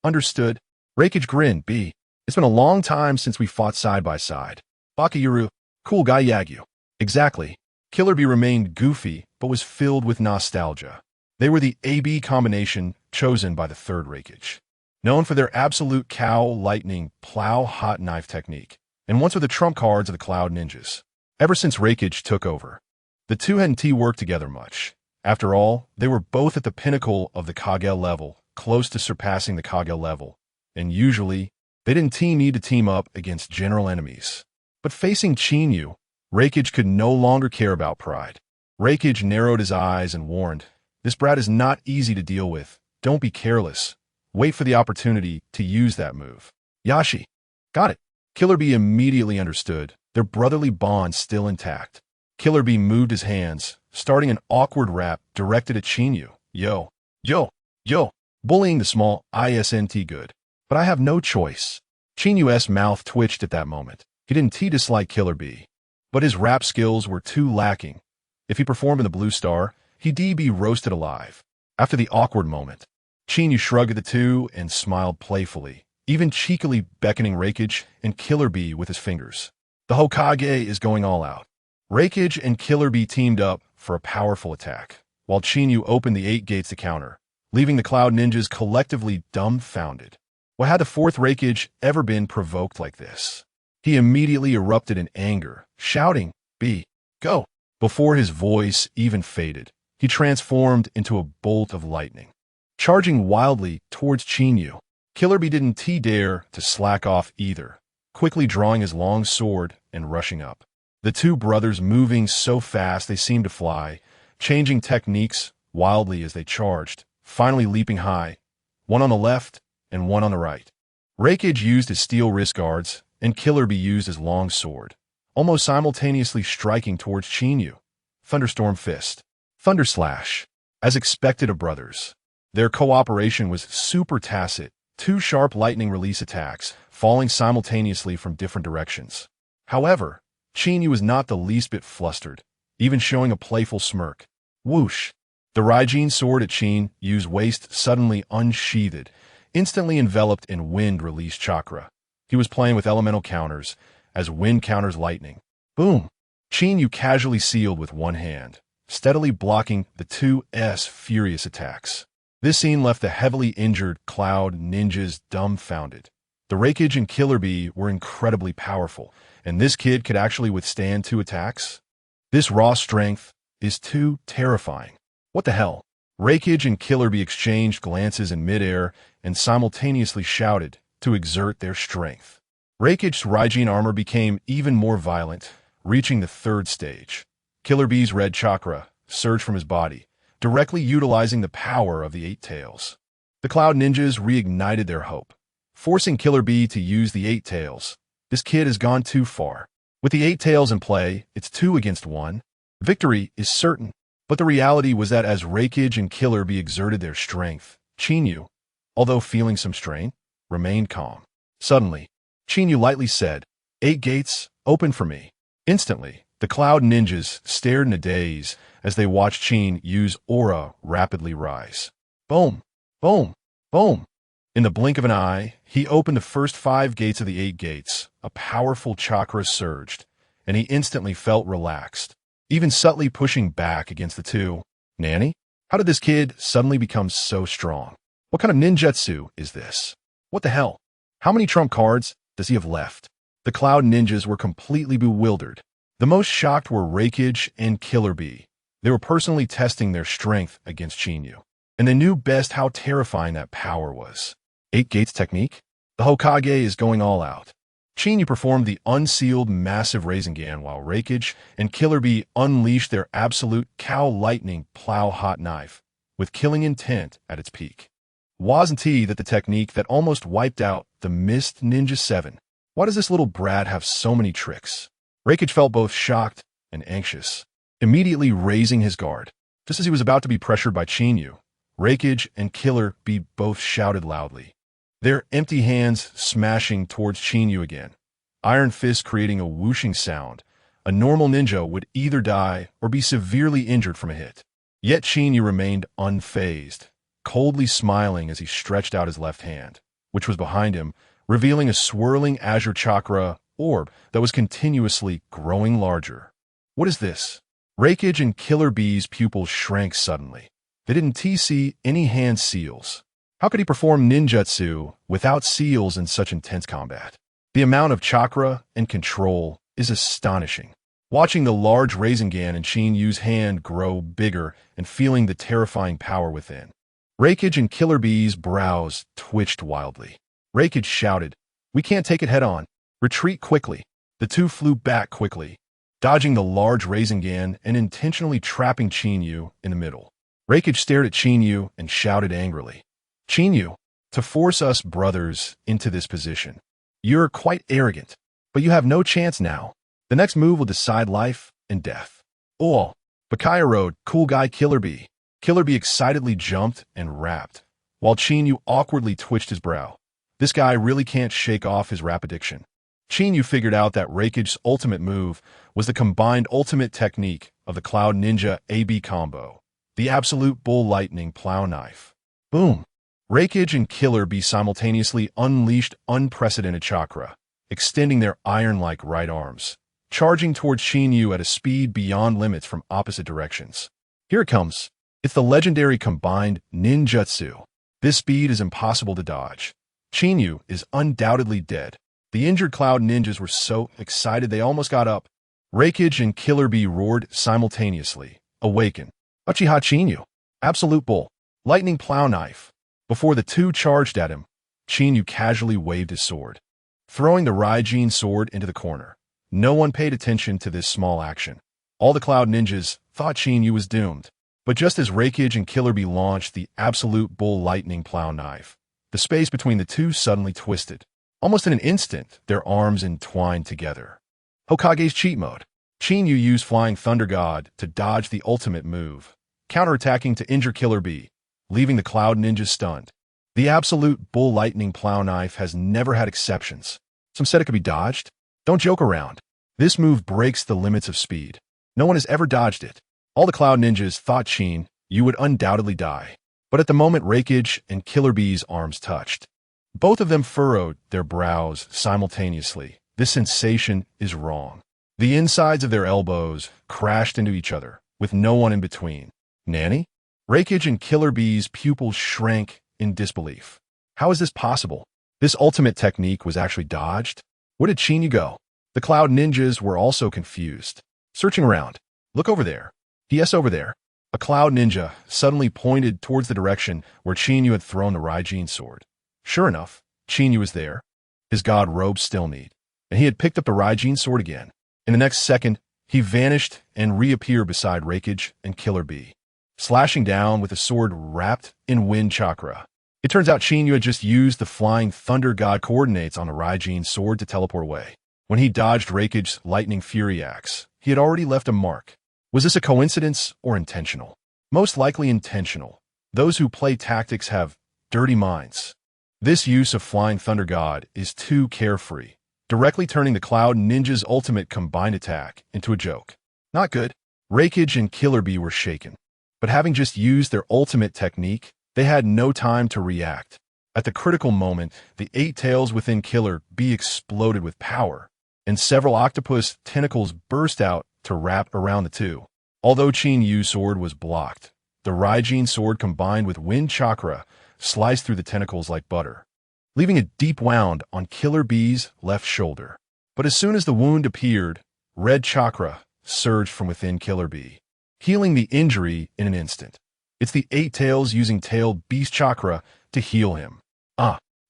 Understood. Raikage grinned. B, it's been a long time since we fought side by side. Bakayuru, cool guy Yagyu. Exactly. Killer Bee remained goofy, but was filled with nostalgia. They were the AB combination chosen by the third Raikage, known for their absolute cow, lightning, plow, hot knife technique, and once were the trump cards of the cloud ninjas. Ever since Raikage took over, the two hadn't worked together much. After all, they were both at the pinnacle of the Kage level, close to surpassing the Kage level, and usually, they didn't need to team up against general enemies. But facing Qinyu, Raikage could no longer care about pride. Raikage narrowed his eyes and warned, this brat is not easy to deal with. Don't be careless. Wait for the opportunity to use that move. Yashi. Got it. Killer Bee immediately understood, their brotherly bond still intact. Killer Bee moved his hands, starting an awkward rap directed at Chinyu. Yo, yo, yo, bullying the small ISNT good. But I have no choice. Chinyu's mouth twitched at that moment. He didn't dislike Killer Bee, but his rap skills were too lacking. If he performed in the Blue Star, he'd be roasted alive. After the awkward moment, Chinyu shrugged at the two and smiled playfully, even cheekily beckoning Raikage and Killer Bee with his fingers. The Hokage is going all out. Raikage and Killer Bee teamed up for a powerful attack, while Chinyu opened the 8 gates to counter, leaving the Cloud Ninjas collectively dumbfounded. Why had the 4th Raikage ever been provoked like this? He immediately erupted in anger, shouting, "B, go!" Before his voice even faded, he transformed into a bolt of lightning. Charging wildly towards Chinyu, Killer Bee didn't dare to slack off either, quickly drawing his long sword and rushing up. The two brothers moving so fast they seemed to fly, changing techniques wildly as they charged, finally leaping high, one on the left and one on the right. Raikage used his steel wrist guards, and Killer Bee used his long sword, almost simultaneously striking towards Chinyu. Thunderstorm Fist. Thunder Slash. As expected of brothers, their cooperation was super tacit, 2 sharp lightning release attacks, falling simultaneously from different directions. However, Chinyu was not the least bit flustered, even showing a playful smirk. Whoosh! The Raijin sword at Chinyu's waist suddenly unsheathed, instantly enveloped in wind-release chakra. He was playing with elemental counters, as wind counters lightning. Boom! Chinyu casually sealed with one hand, steadily blocking the 2's furious attacks. This scene left the heavily injured Cloud Ninjas dumbfounded. The Raikage and Killer Bee were incredibly powerful, and this kid could actually withstand 2 attacks? This raw strength is too terrifying. What the hell? Raikage and Killer Bee exchanged glances in midair and simultaneously shouted to exert their strength. Raikage's Raijin armor became even more violent, reaching the 3rd stage. Killer Bee's red chakra surged from his body, directly utilizing the power of the 8 tails. The Cloud Ninjas reignited their hope, forcing Killer Bee to use the 8 tails. This kid has gone too far. With the 8 tails in play, it's 2 against 1. Victory is certain. But the reality was that as Raikage and Killer Bee exerted their strength, Chinyu, although feeling some strain, remained calm. Suddenly, Chinyu lightly said, 8 gates, open for me. Instantly, the Cloud Ninjas stared in a daze as they watched Chinyu's aura rapidly rise. Boom! Boom! Boom! In the blink of an eye, he opened the first 5 gates of the 8 gates. A powerful chakra surged, and he instantly felt relaxed, even subtly pushing back against the 2. Nanny? How did this kid suddenly become so strong? What kind of ninjutsu is this? What the hell? How many trump cards does he have left? The Cloud Ninjas were completely bewildered. The most shocked were Raikage and Killer Bee. They were personally testing their strength against Chinyu, and they knew best how terrifying that power was. 8 gates technique? The Hokage is going all out. Chinyu performed the unsealed massive Rasengan while Raikage and Killer Bee unleashed their absolute cow lightning plow hot knife, with killing intent at its peak. Wasn't that the technique that almost wiped out the Mist Ninja 7? Why does this little brat have so many tricks? Raikage felt both shocked and anxious, immediately raising his guard. Just as he was about to be pressured by Chinyu, Raikage and Killer Bee both shouted loudly, their empty hands smashing towards Chinyu again, iron fists creating a whooshing sound. A normal ninja would either die or be severely injured from a hit. Yet Chinyu remained unfazed, coldly smiling as he stretched out his left hand, which was behind him, revealing a swirling azure chakra orb that was continuously growing larger. What is this? Raikage and Killer Bee's pupils shrank suddenly. They didn't see any hand seals. How could he perform ninjutsu without seals in such intense combat? The amount of chakra and control is astonishing. Watching the large Rasengan in Chinyu's hand grow bigger and feeling the terrifying power within, Raikage and Killer Bee's brows twitched wildly. Raikage shouted, "We can't take it head-on. Retreat quickly." The two flew back quickly, dodging the large Rasengan and intentionally trapping Chinyu in the middle. Raikage stared at Chinyu and shouted angrily, "Chinyu, to force us brothers into this position. You're quite arrogant, but you have no chance now. The next move will decide life and death. Oh, Bakaya rode, cool guy Killer Bee. Killer Bee excitedly jumped and rapped, while Chinyu awkwardly twitched his brow. This guy really can't shake off his rap addiction. Chinyu figured out that Raikage's ultimate move was the combined ultimate technique of the Cloud Ninja AB combo, the absolute bull lightning plow knife. Boom! Raikage and Killer Bee simultaneously unleashed unprecedented chakra, extending their iron-like right arms, charging towards Chinyu at a speed beyond limits from opposite directions. Here it comes. It's the legendary combined ninjutsu. This speed is impossible to dodge. Chinyu is undoubtedly dead. The injured Cloud Ninjas were so excited they almost got up. Raikage and Killer Bee roared simultaneously. Awaken. Uchiha Chinyu. Absolute bull. Lightning plow knife. Before the two charged at him, Chinyu casually waved his sword, throwing the Raijin sword into the corner. No one paid attention to this small action. All the Cloud Ninjas thought Chinyu was doomed. But just as Raikage and Killer Bee launched the absolute bull lightning plow knife, the space between the two suddenly twisted. Almost in an instant, their arms entwined together. Hokage's cheat mode. Chinyu used Flying Thunder God to dodge the ultimate move, counterattacking to injure Killer Bee, leaving the Cloud Ninjas stunned. The absolute bull lightning plow knife has never had exceptions. Some said it could be dodged. Don't joke around. This move breaks the limits of speed. No one has ever dodged it. All the Cloud Ninjas thought you would undoubtedly die. But at the moment Raikage and Killer Bee's arms touched, both of them furrowed their brows simultaneously. This sensation is wrong. The insides of their elbows crashed into each other, with no one in between. Nanny? Raikage and Killer Bee's pupils shrank in disbelief. How is this possible? This ultimate technique was actually dodged? Where did Chinyu go? The Cloud Ninjas were also confused, searching around. Look over there. Yes, over there. A Cloud Ninja suddenly pointed towards the direction where Chinyu had thrown the Raijin sword. Sure enough, Chinyu was there, his god robe still neat, and he had picked up the Raijin sword again. In the next second, he vanished and reappeared beside Raikage and Killer Bee, slashing down with a sword wrapped in wind chakra. It turns out Chinyu had just used the Flying Thunder God coordinates on the Raijin sword to teleport away. When he dodged Raikage's Lightning Fury axe, he had already left a mark. Was this a coincidence or intentional? Most likely intentional. Those who play tactics have dirty minds. This use of Flying Thunder God is too carefree, directly turning the Cloud Ninja's ultimate combined attack into a joke. Not good. Raikage and Killer Bee were shaken. But having just used their ultimate technique, they had no time to react. At the critical moment, the 8 tails within Killer Bee exploded with power, and several octopus tentacles burst out to wrap around the two. Although Chinyu's sword was blocked, the Raijin sword combined with wind chakra sliced through the tentacles like butter, leaving a deep wound on Killer Bee's left shoulder. But as soon as the wound appeared, red chakra surged from within Killer Bee, healing the injury in an instant. It's the 8 tails using tail beast chakra to heal him.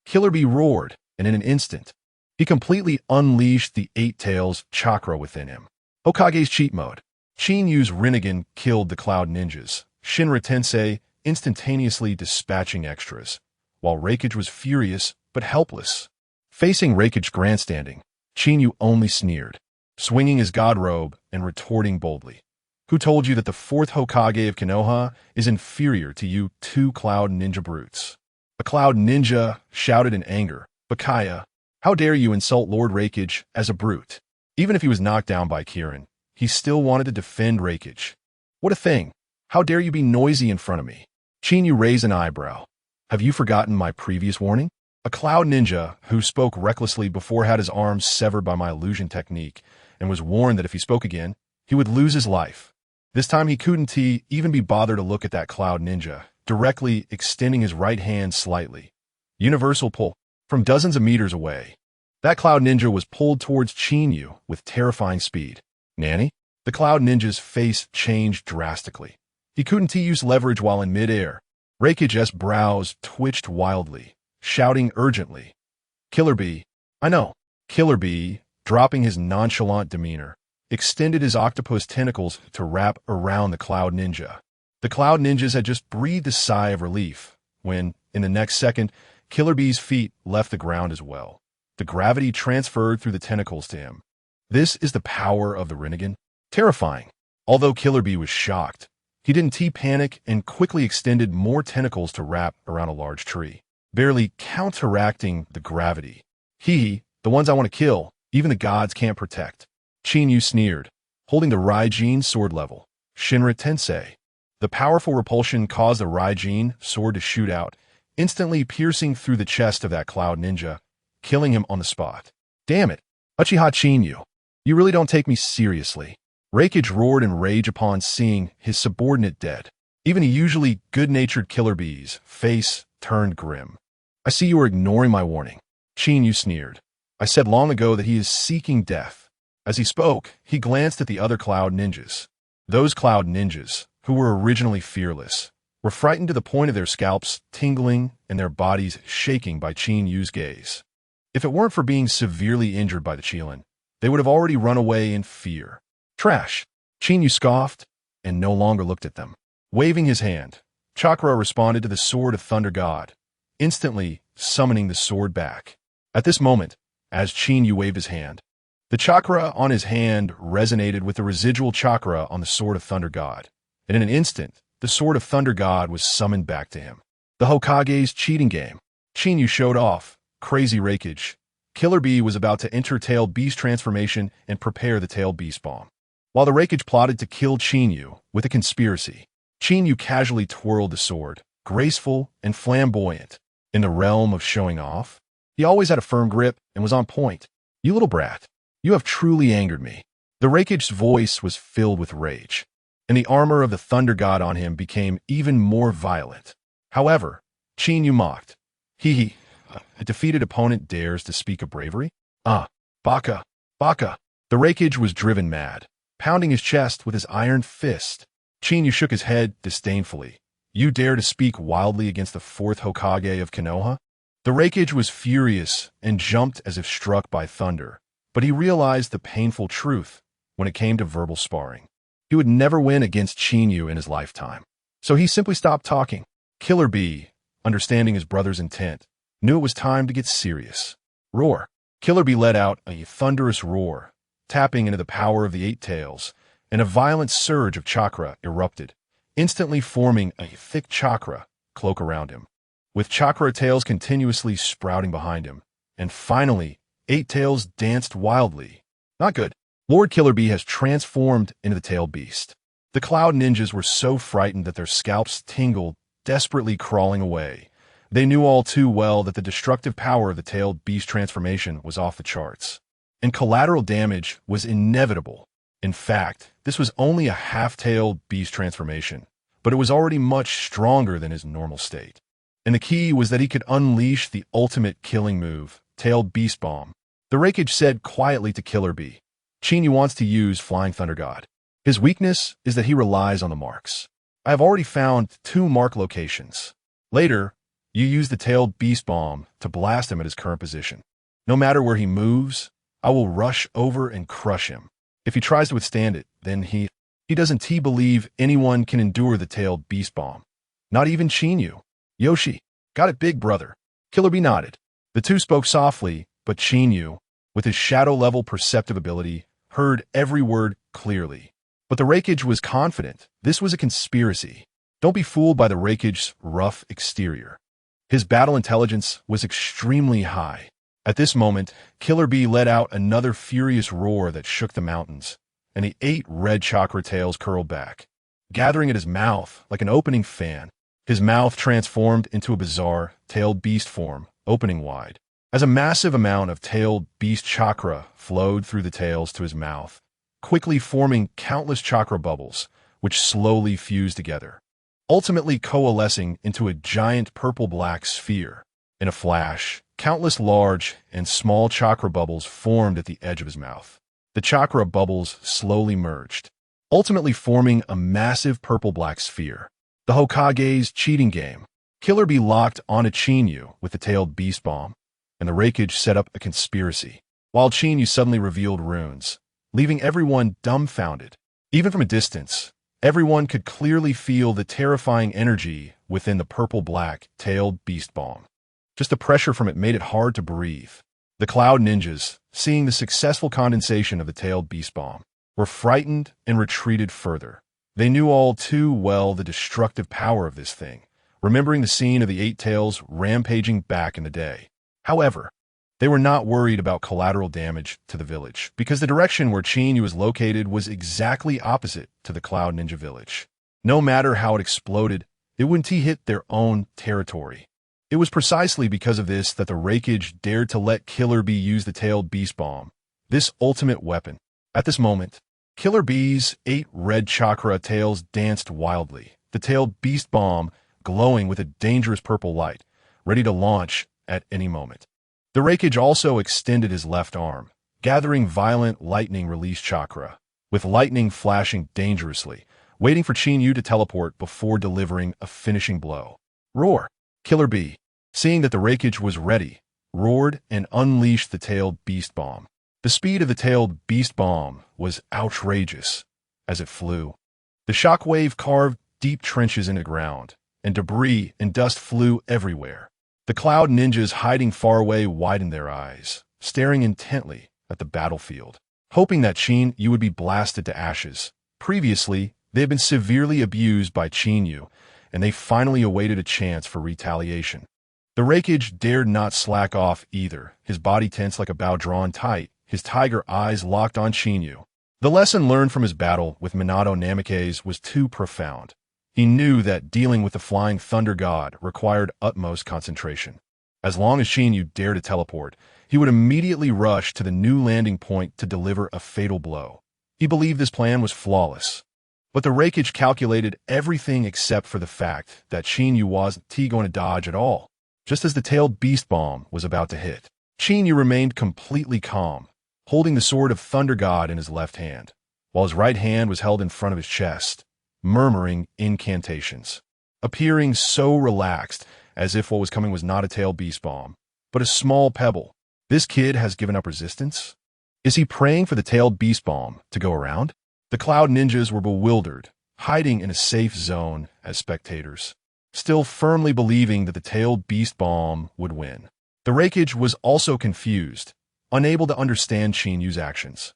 Killer Bee roared, and in an instant, he completely unleashed the 8 tails chakra within him. Hokage's cheat mode. Chinyu's Rinnegan killed the Cloud Ninjas, Shinra Tensei instantaneously dispatching extras, while Raikage was furious but helpless. Facing Raikage grandstanding, Chinyu only sneered, swinging his god robe and retorting boldly. Who told you that the 4th Hokage of Konoha is inferior to you 2 Cloud Ninja brutes? A Cloud Ninja shouted in anger, Bakaya, how dare you insult Lord Raikage as a brute? Even if he was knocked down by Kirin, he still wanted to defend Raikage. What a thing! How dare you be noisy in front of me? Chinyu raised an eyebrow. Have you forgotten my previous warning? A Cloud Ninja who spoke recklessly before had his arms severed by my illusion technique and was warned that if he spoke again, he would lose his life. This time he couldn't even be bothered to look at that Cloud Ninja, directly extending his right hand slightly. Universal pull. From dozens of meters away, that Cloud Ninja was pulled towards Chinyu with terrifying speed. Nanny? The Cloud Ninja's face changed drastically. He couldn't use leverage while in midair. Raikage's brows twitched wildly, shouting urgently. Killer Bee. I know. Killer Bee, dropping his nonchalant demeanor, extended his octopus tentacles to wrap around the Cloud Ninja. The Cloud Ninjas had just breathed a sigh of relief when, in the next second, Killer Bee's feet left the ground as well. The gravity transferred through the tentacles to him. This is the power of the Rinnegan. Terrifying. Although Killer Bee was shocked, he didn't panic and quickly extended more tentacles to wrap around a large tree, barely counteracting the gravity. The ones I want to kill, even the gods can't protect. Qinyu sneered, holding the Raijin sword level. Shinra Tensei. The powerful repulsion caused the Raijin sword to shoot out, instantly piercing through the chest of that cloud ninja, killing him on the spot. Damn it, Uchiha Qinyu. You really don't take me seriously. Raikage roared in rage upon seeing his subordinate dead. Even a usually good-natured Killer Bee's face turned grim. I see you are ignoring my warning. Qinyu sneered. I said long ago that he is seeking death. As he spoke, he glanced at the other cloud ninjas. Those cloud ninjas, who were originally fearless, were frightened to the point of their scalps tingling and their bodies shaking by Qinyu's gaze. If it weren't for being severely injured by the Qilin, they would have already run away in fear. Trash. Qinyu scoffed and no longer looked at them. Waving his hand, Chakra responded to the Sword of Thunder God, instantly summoning the sword back. At this moment, as Qinyu waved his hand, the chakra on his hand resonated with the residual chakra on the Sword of Thunder God, and in an instant, the Sword of Thunder God was summoned back to him. The Hokage's cheating game. Qinyu showed off. Crazy Raikage. Killer Bee was about to enter Tailed Beast transformation and prepare the Tailed Beast bomb. While the Raikage plotted to kill Qinyu with a conspiracy, Qinyu casually twirled the sword, graceful and flamboyant. In the realm of showing off, he always had a firm grip and was on point. You little brat, you have truly angered me. The Raikage's voice was filled with rage, and the armor of the Thunder God on him became even more violent. However, Qinyu mocked. A defeated opponent dares to speak of bravery? Baka. The Raikage was driven mad, pounding his chest with his iron fist. Qinyu shook his head disdainfully. You dare to speak wildly against the fourth Hokage of Konoha? The Raikage was furious and jumped as if struck by thunder, but he realized the painful truth when it came to verbal sparring. He would never win against Qinyu in his lifetime, so he simply stopped talking. Killer Bee, understanding his brother's intent, knew it was time to get serious. Roar. Killer Bee let out a thunderous roar, tapping into the power of the eight tails, and a violent surge of chakra erupted, instantly forming a thick chakra cloak around him, with chakra tails continuously sprouting behind him. And finally, eight tails danced wildly. Not good. Lord Killer Bee has transformed into the tailed beast. The cloud ninjas were so frightened that their scalps tingled, desperately crawling away. They knew all too well that the destructive power of the tailed beast transformation was off the charts, and collateral damage was inevitable. In fact, this was only a half-tailed beast transformation, but it was already much stronger than his normal state. And the key was that he could unleash the ultimate killing move, Tailed Beast Bomb. The Raikage said quietly to Killer Bee, Qinyu wants to use Flying Thunder God. His weakness is that he relies on the marks. I have already found 2 mark locations. Later, you use the Tailed Beast Bomb to blast him at his current position. No matter where he moves, I will rush over and crush him. If he tries to withstand it, then he doesn't believe anyone can endure the Tailed Beast Bomb. Not even Qinyu. Yoshi, got it, big brother. Killer Bee nodded. The two spoke softly, but Qinyu, with his shadow-level perceptive ability, heard every word clearly. But the Raikage was confident this was a conspiracy. Don't be fooled by the Raikage's rough exterior. His battle intelligence was extremely high. At this moment, Killer Bee let out another furious roar that shook the mountains, and the 8 red chakra tails curled back, gathering at his mouth like an opening fan. His mouth transformed into a bizarre, tailed beast form, opening wide. As a massive amount of tailed beast chakra flowed through the tails to his mouth, quickly forming countless chakra bubbles, which slowly fused together, ultimately coalescing into a giant purple-black sphere. In a flash, countless large and small chakra bubbles formed at the edge of his mouth. The chakra bubbles slowly merged, ultimately forming a massive purple-black sphere. The Hokage's cheating game. Killer Bee locked onto Qinyu with the Tailed Beast Bomb, and the Raikage set up a conspiracy, while Qinyu suddenly revealed runes, leaving everyone dumbfounded. Even from a distance, everyone could clearly feel the terrifying energy within the purple-black Tailed Beast Bomb. Just the pressure from it made it hard to breathe. The Cloud Ninjas, seeing the successful condensation of the tailed beast bomb, were frightened and retreated further. They knew all too well the destructive power of this thing, remembering the scene of the Eight Tails rampaging back in the day. However, they were not worried about collateral damage to the village, because the direction where Qinyu was located was exactly opposite to the Cloud Ninja village. No matter how it exploded, it wouldn't hit their own territory. It was precisely because of this that the Raikage dared to let Killer Bee use the tailed beast bomb, this ultimate weapon. At this moment, Killer Bee's 8 red chakra tails danced wildly, the tailed beast bomb glowing with a dangerous purple light, ready to launch at any moment. The Raikage also extended his left arm, gathering violent lightning release chakra, with lightning flashing dangerously, waiting for Qinyu to teleport before delivering a finishing blow. Roar! Killer Bee, seeing that the Raikage was ready, roared and unleashed the tailed beast bomb. The speed of the tailed beast bomb was outrageous as it flew. The shockwave carved deep trenches in the ground, and debris and dust flew everywhere. The Cloud Ninjas hiding far away widened their eyes, staring intently at the battlefield, hoping that Qinyu would be blasted to ashes. Previously, they had been severely abused by Qinyu, and they finally awaited a chance for retaliation. The Raikage dared not slack off either, his body tense like a bow drawn tight, his tiger eyes locked on Qinyu. The lesson learned from his battle with Minato Namikaze was too profound. He knew that dealing with the Flying Thunder God required utmost concentration. As long as Qinyu dared to teleport, he would immediately rush to the new landing point to deliver a fatal blow. He believed this plan was flawless. But the Raikage calculated everything except for the fact that Qinyu wasn't going to dodge at all. Just as the tailed beast bomb was about to hit, Qinyu remained completely calm, holding the sword of Thunder God in his left hand, while his right hand was held in front of his chest, murmuring incantations, appearing so relaxed as if what was coming was not a tailed beast bomb, but a small pebble. This kid has given up resistance? Is he praying for the tailed beast bomb to go around? The Cloud Ninjas were bewildered, hiding in a safe zone as spectators, still firmly believing that the tailed beast bomb would win. The Raikage was also confused, unable to understand Qinyu's actions.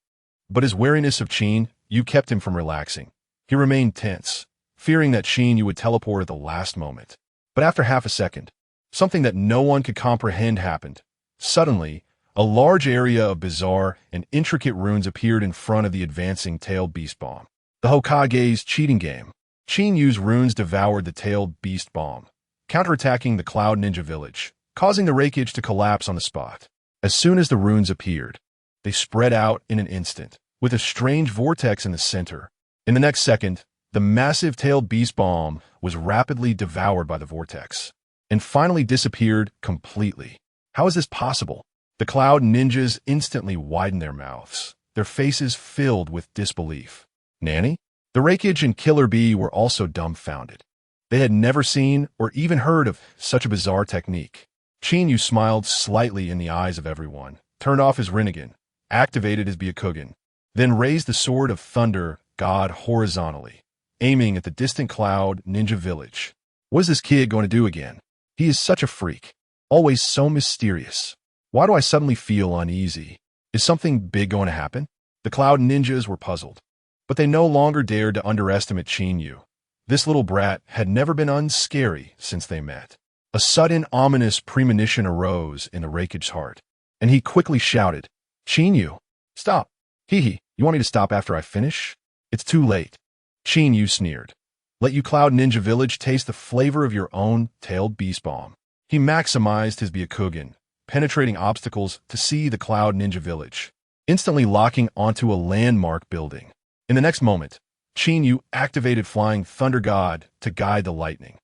But his wariness of Qinyu kept him from relaxing. He remained tense, fearing that Qinyu would teleport at the last moment. But after half a second, something that no one could comprehend happened. Suddenly, a large area of bizarre and intricate runes appeared in front of the advancing tailed beast bomb. The Hokage's cheating game. Qinyu's runes devoured the tailed beast bomb, counterattacking the Cloud Ninja village, causing the Raikage to collapse on the spot. As soon as the runes appeared, they spread out in an instant, with a strange vortex in the center. In the next second, the massive tailed beast bomb was rapidly devoured by the vortex, and finally disappeared completely. How is this possible? The Cloud Ninjas instantly widened their mouths, their faces filled with disbelief. Nanny? The Raikage and Killer Bee were also dumbfounded. They had never seen or even heard of such a bizarre technique. Qinyu smiled slightly in the eyes of everyone, turned off his Rinnegan, activated his Byakugan, then raised the Sword of Thunder God horizontally, aiming at the distant Cloud Ninja village. What is this kid going to do again? He is such a freak, always so mysterious. Why do I suddenly feel uneasy? Is something big going to happen? The Cloud Ninjas were puzzled, but they no longer dared to underestimate Qinyu. This little brat had never been unscary since they met. A sudden ominous premonition arose in the Raikage's heart, and he quickly shouted, "Qinyu, stop! Hee, you want me to stop after I finish? It's too late." Qinyu sneered. "Let you Cloud Ninja village taste the flavor of your own tailed beast bomb." He maximized his Byakugan, penetrating obstacles to see the Cloud Ninja village, instantly locking onto a landmark building. In the next moment, Qinyu activated Flying Thunder God to guide the lightning.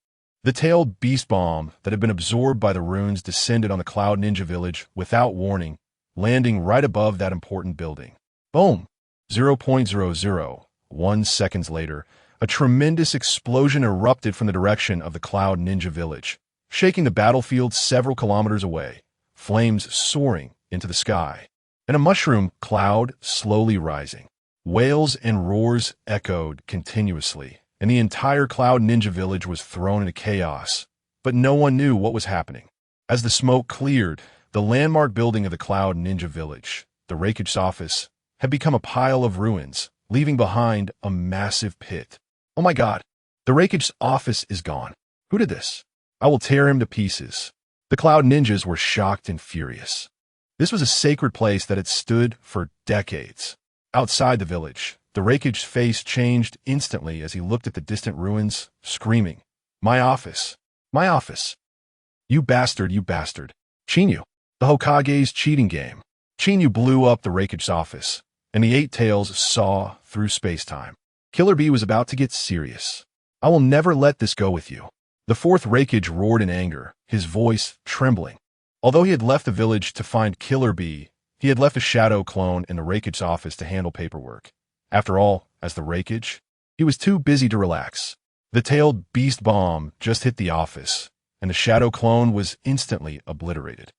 The tailed beast bomb that had been absorbed by the runes descended on the Cloud Ninja village without warning, landing right above that important building. Boom! 0.001 seconds later, a tremendous explosion erupted from the direction of the Cloud Ninja village, shaking the battlefield several kilometers away, flames soaring into the sky, and a mushroom cloud slowly rising. Wails and roars echoed continuously, and the entire Cloud Ninja village was thrown into chaos, but no one knew what was happening. As the smoke cleared, the landmark building of the Cloud Ninja Village, the Raikage office, had become a pile of ruins, leaving behind a massive pit. Oh my god, the Raikage office is gone. Who did this? I will tear him to pieces. The Cloud Ninjas were shocked and furious. This was a sacred place that had stood for decades. Outside the village, the Raikage's face changed instantly as he looked at the distant ruins, screaming, "My office! My office! You bastard, you bastard! Chinyu! The Hokage's cheating game!" Chinyu blew up the Raikage's office, and the Eight Tails saw through space-time. Killer Bee was about to get serious. "I will never let this go with you." The fourth Raikage roared in anger, his voice trembling. Although he had left the village to find Killer Bee, he had left a shadow clone in the Raikage's office to handle paperwork. After all, as the Raikage, he was too busy to relax. The tailed beast bomb just hit the office, and the shadow clone was instantly obliterated.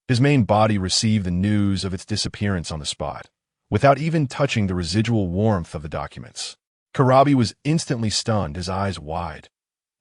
His main body received the news of its disappearance on the spot, without even touching the residual warmth of the documents. Karabi was instantly stunned, his eyes wide.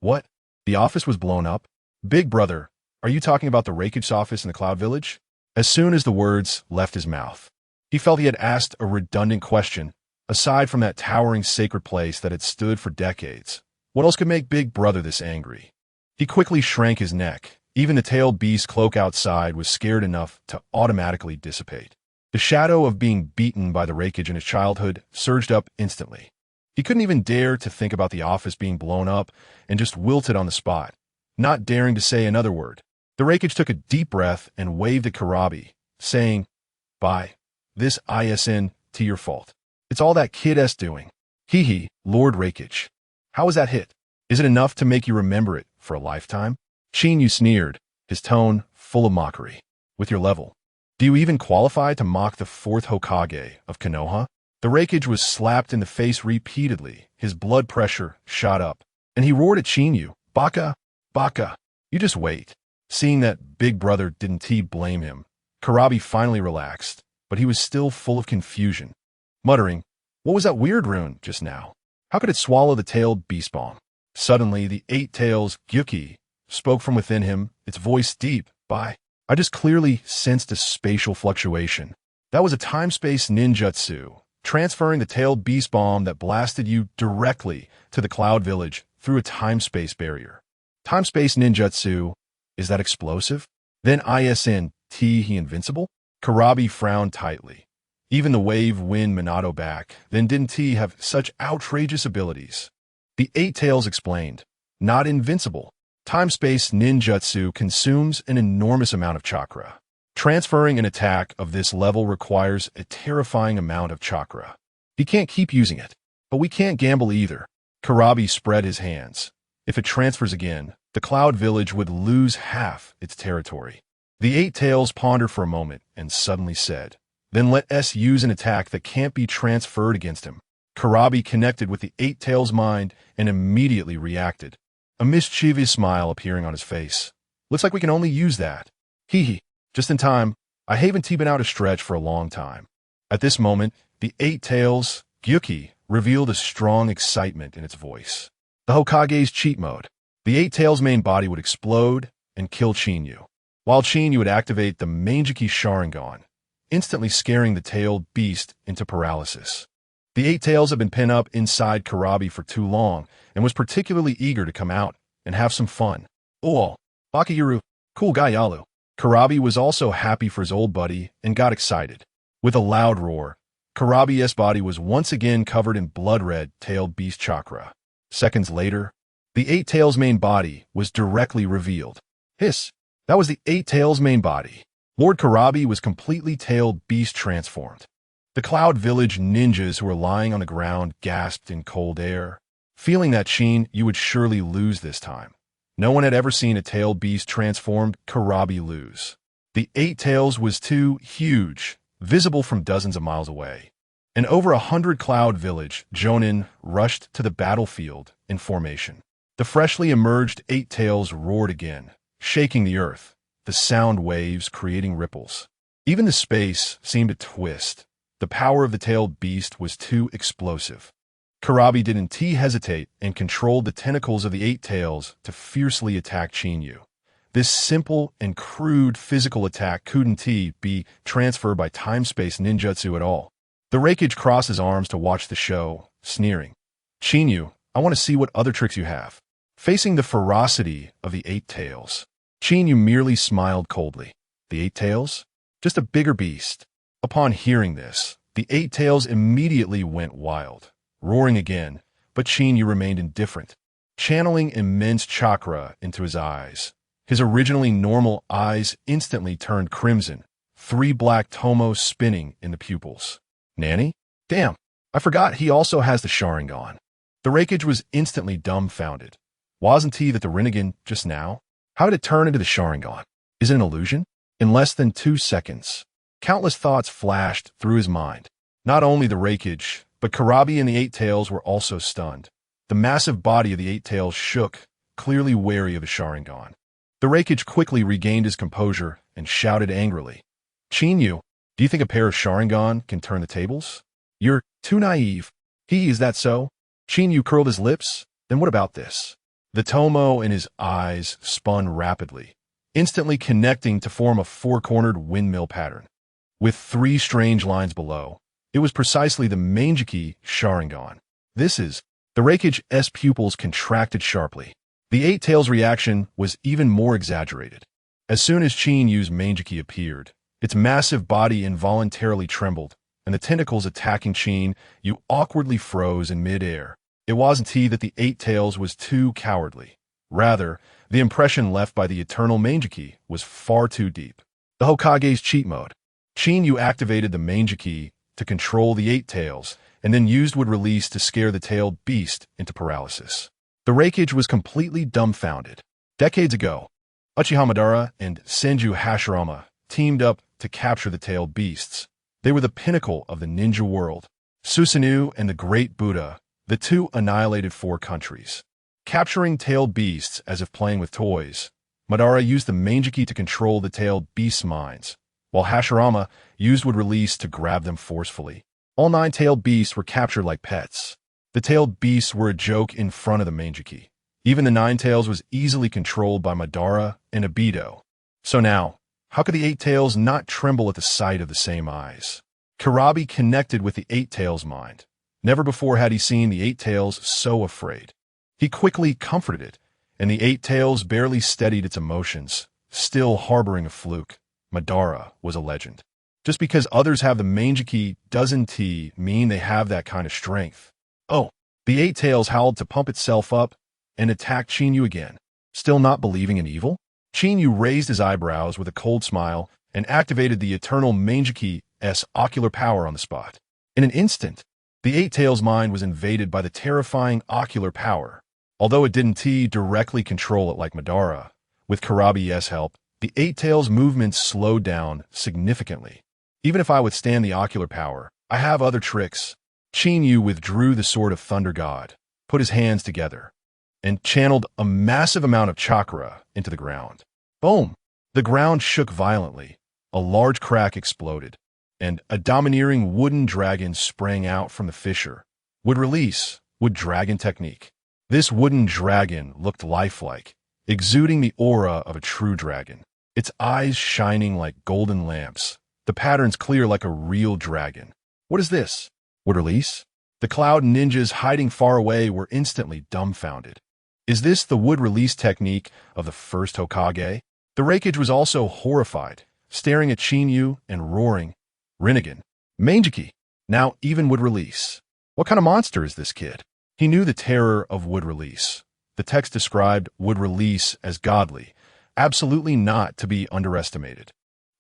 What? The office was blown up? Big brother, are you talking about the Raikage's office in the Cloud Village? As soon as the words left his mouth, he felt he had asked a redundant question. Aside from that towering sacred place that had stood for decades, what else could make Big Brother this angry? He quickly shrank his neck. Even the tailed beast cloak outside was scared enough to automatically dissipate. The shadow of being beaten by the Raikage in his childhood surged up instantly. He couldn't even dare to think about the office being blown up and just wilted on the spot, not daring to say another word. The Raikage took a deep breath and waved at Karabi, saying, "Bye. This isn't your fault. It's all that kid-s doing." "Hee hee, Lord Raikage. How was that hit? Is it enough to make you remember it for a lifetime?" Chinyu sneered, his tone full of mockery. "With your level, do you even qualify to mock the fourth Hokage of Konoha?" The Raikage was slapped in the face repeatedly, his blood pressure shot up, and he roared at Chinyu, "Baka, Baka, you just wait." Seeing that Big Brother didn't blame him, Karabi finally relaxed, but he was still full of confusion. Muttering, "What was that weird rune just now? How could it swallow the tailed beast bomb?" Suddenly, the Eight Tails Gyuki spoke from within him, its voice deep. "I just clearly sensed a spatial fluctuation. That was a time-space ninjutsu, transferring the tailed beast bomb that blasted you directly to the Cloud Village through a time-space barrier." "Time-space ninjutsu? Is that explosive? Then isn't he invincible?" Karabi frowned tightly. Even the wave wind Minato back, then didn't he have such outrageous abilities? The Eight Tails explained, "Not invincible. Time-space ninjutsu consumes an enormous amount of chakra. Transferring an attack of this level requires a terrifying amount of chakra. He can't keep using it, but we can't gamble either." Karabi spread his hands. If it transfers again, the Cloud Village would lose half its territory. The Eight Tails pondered for a moment and suddenly said, "Then let us use an attack that can't be transferred against him." Karabi connected with the Eight Tails' mind and immediately reacted, a mischievous smile appearing on his face. "Looks like we can only use that. Hee hee, just in time. I haven't been out a stretch for a long time." At this moment, the Eight Tails, Gyuki, revealed a strong excitement in its voice. The Hokage's cheat mode. The Eight Tails' main body would explode and kill Chinyu, while Chinyu would activate the Manjiki Sharingan, instantly scaring the tailed beast into paralysis. The Eight Tails had been pinned up inside Karabi for too long and was particularly eager to come out and have some fun. "Oh, Bakayuru, cool guy Yalu." Karabi was also happy for his old buddy and got excited. With a loud roar, Karabi's body was once again covered in blood-red tailed beast chakra. Seconds later, the Eight Tails' main body was directly revealed. Hiss! That was the Eight Tails' main body. Lord Karabi was completely tailed beast transformed. The Cloud Village ninjas who were lying on the ground gasped in cold air, feeling that you would surely lose this time. No one had ever seen a tailed beast transformed Karabi lose. The Eight Tails was too huge, visible from dozens of miles away. And over 100 Cloud Village Jonin rushed to the battlefield in formation. The freshly emerged Eight Tails roared again, shaking the earth, the sound waves creating ripples. Even the space seemed to twist. The power of the tailed beast was too explosive. Karabi didn't hesitate and controlled the tentacles of the Eight Tails to fiercely attack Chinyu. This simple and crude physical attack couldn't be transferred by time-space ninjutsu at all. The Raikage crossed his arms to watch the show, sneering. Chinyu, I want to see what other tricks you have. Facing the ferocity of the Eight Tails, Chinyu merely smiled coldly. The Eight Tails? Just a bigger beast. Upon hearing this, the Eight Tails immediately went wild, roaring again, but Chinyu remained indifferent, channeling immense chakra into his eyes. His originally normal eyes instantly turned crimson, 3 black tomos spinning in the pupils. Nanny? Damn, I forgot he also has the Sharingan. The Raikage was instantly dumbfounded. Wasn't he that the Rinnegan just now? How did it turn into the Sharingan? Is it an illusion? In less than 2 seconds, countless thoughts flashed through his mind. Not only the Raikage, but Karabi and the Eight Tails were also stunned. The massive body of the Eight Tails shook, clearly wary of the Sharingan. The Raikage quickly regained his composure and shouted angrily. Chinyu, do you think a pair of Sharingan can turn the tables? You're too naive. Is that so? Chinyu curled his lips. Then what about this? The tomo in his eyes spun rapidly, instantly connecting to form a 4-cornered windmill pattern. With 3 strange lines below, it was precisely the Manjiki Sharingan. The Raikage's pupils contracted sharply. The Eight Tails' reaction was even more exaggerated. As soon as Chinyu's Manjiki appeared, its massive body involuntarily trembled, and the tentacles attacking Chinyu awkwardly froze in mid-air. It wasn't that the Eight Tails was too cowardly. Rather, the impression left by the eternal Manjiki was far too deep. The Hokage's cheat mode. Chinyu activated the Manjiki to control the Eight Tails, and then used would release to scare the tailed beast into paralysis. The Raikage was completely dumbfounded. Decades ago, Uchiha Madara and Senju Hashirama teamed up to capture the tailed beasts. They were the pinnacle of the ninja world. Susanoo and the Great Buddha, the 2 annihilated 4 countries. Capturing tailed beasts as if playing with toys, Madara used the Manjiki to control the tailed beasts' minds, while Hashirama used would release to grab them forcefully. All 9 tailed beasts were captured like pets. The tailed beasts were a joke in front of the Manjiki. Even the 9 Tails was easily controlled by Madara and Obito. So now, how could the Eight Tails not tremble at the sight of the same eyes? Karabi connected with the Eight Tails' mind. Never before had he seen the Eight Tails so afraid. He quickly comforted it, and the Eight Tails barely steadied its emotions, still harboring a fluke. Madara was a legend. Just because others have the Manjiki doesn't mean they have that kind of strength. Oh, the Eight Tails howled to pump itself up and attacked Chinyu again. Still not believing in evil? Chinyu raised his eyebrows with a cold smile and activated the eternal Manjiki's ocular power on the spot. In an instant, the Eight Tails' mind was invaded by the terrifying ocular power. Although it didn't directly control it like Madara, with Karabi's help, the Eight Tails' movements slowed down significantly. Even if I withstand the ocular power, I have other tricks. Chinyu withdrew the Sword of Thunder God, put his hands together, and channeled a massive amount of chakra into the ground. Boom! The ground shook violently, a large crack exploded, and a domineering wooden dragon sprang out from the fissure. Wood dragon technique. This wooden dragon looked lifelike, exuding the aura of a true dragon. Its eyes shining like golden lamps, the patterns clear like a real dragon. What is this? Wood release? The Cloud ninjas hiding far away were instantly dumbfounded. Is this the wood release technique of the first Hokage? The Raikage was also horrified, staring at Chinyu and roaring, Rinnegan, Manjiki, now even wood release. What kind of monster is this kid? He knew the terror of wood release. The text described wood release as godly, absolutely not to be underestimated.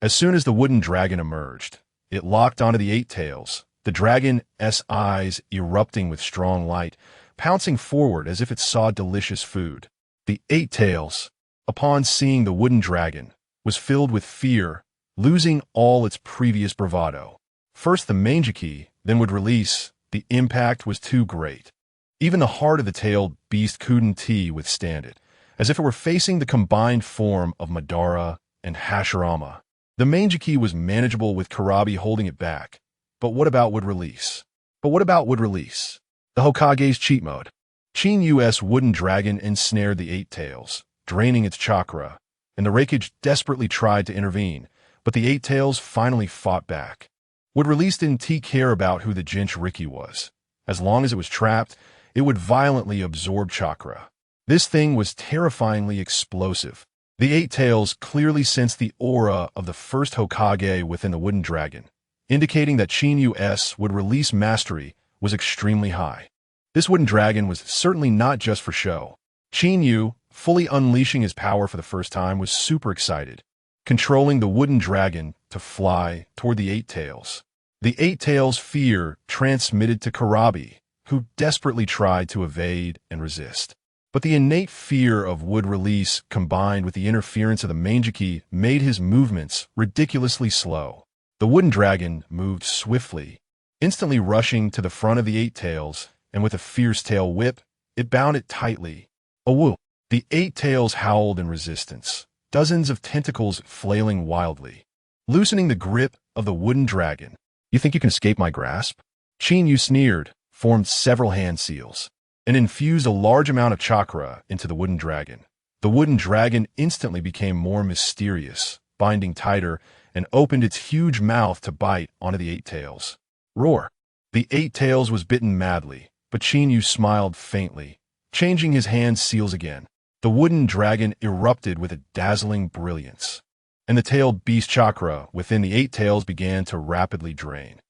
As soon as the wooden dragon emerged, it locked onto the Eight Tails, the dragon's eyes erupting with strong light, pouncing forward as if it saw delicious food. The Eight Tails, upon seeing the wooden dragon, was filled with fear, losing all its previous bravado. First the Manjiki, then would release. The impact was too great. Even the heart of the tailed beast couldn't withstand it, as if it were facing the combined form of Madara and Hashirama. The Manjiki was manageable with Karabi holding it back. But what about wood release? The Hokage's cheat mode. Chinyu's wooden dragon ensnared the Eight Tails, draining its chakra, and the Raikage desperately tried to intervene, but the Eight Tails finally fought back. Would Release didn't care about who the Jinchuriki was. As long as it was trapped, it would violently absorb chakra. This thing was terrifyingly explosive. The Eight Tails clearly sensed the aura of the first Hokage within the wooden dragon, indicating that Qinyu'sSign-In would release mastery was extremely high. This wooden dragon was certainly not just for show. Qinyu, fully unleashing his power for the first time, was super excited, controlling the wooden dragon to fly toward the Eight Tails. The Eight Tails' fear transmitted to Kurabi, who desperately tried to evade and resist. But the innate fear of wood release combined with the interference of the Manjiki made his movements ridiculously slow. The wooden dragon moved swiftly, instantly rushing to the front of the Eight Tails, and with a fierce tail whip, it bound it tightly. A whoop! The Eight Tails howled in resistance, dozens of tentacles flailing wildly, loosening the grip of the wooden dragon. You think you can escape my grasp? Qinyu sneered, formed several hand seals, and infused a large amount of chakra into the wooden dragon. The wooden dragon instantly became more mysterious, binding tighter, and opened its huge mouth to bite onto the Eight Tails. Roar! The Eight Tails was bitten madly, but Qinyu smiled faintly, changing his hand seals again. The wooden dragon erupted with a dazzling brilliance, and the tailed beast chakra within the Eight Tails began to rapidly drain.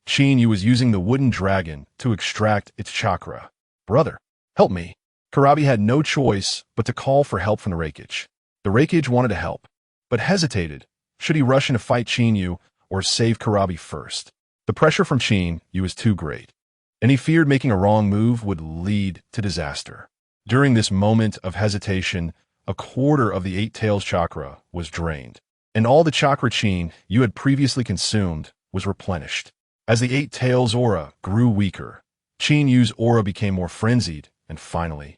Qinyu was using the wooden dragon to extract its chakra. Brother, help me. Kurabi had no choice but to call for help from the Raikage. The Raikage wanted to help, but hesitated. Should he rush in to fight Qinyu or save Kurabi first? The pressure from Qinyu was too great, and he feared making a wrong move would lead to disaster. During this moment of hesitation, a quarter of the Eight Tails chakra was drained, and all the chakra Qinyu had previously consumed was replenished. As the Eight Tails aura grew weaker, Qinyu's aura became more frenzied, and finally,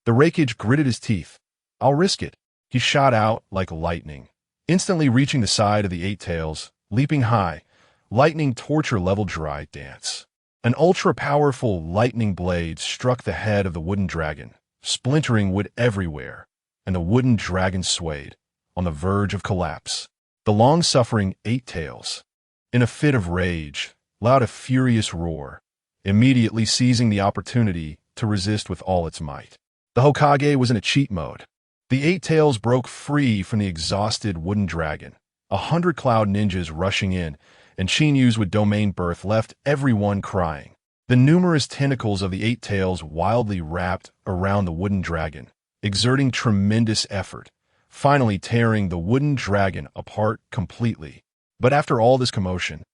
the Raikage gritted his teeth. I'll risk it. He shot out like lightning, instantly reaching the side of the Eight Tails, leaping high, lightning torture-level dry dance. An ultra-powerful lightning blade struck the head of the wooden dragon, splintering wood everywhere, and the wooden dragon swayed, on the verge of collapse. The long-suffering Eight Tails, in a fit of rage, let out a furious roar, immediately seizing the opportunity to resist with all its might. The Hokage was in a cheat mode. The Eight Tails broke free from the exhausted wooden dragon, 100 cloud ninjas rushing in, and Qinyu's with domain birth left everyone crying. The numerous tentacles of the Eight Tails wildly wrapped around the wooden dragon, exerting tremendous effort, finally tearing the wooden dragon apart completely. But after all this commotion,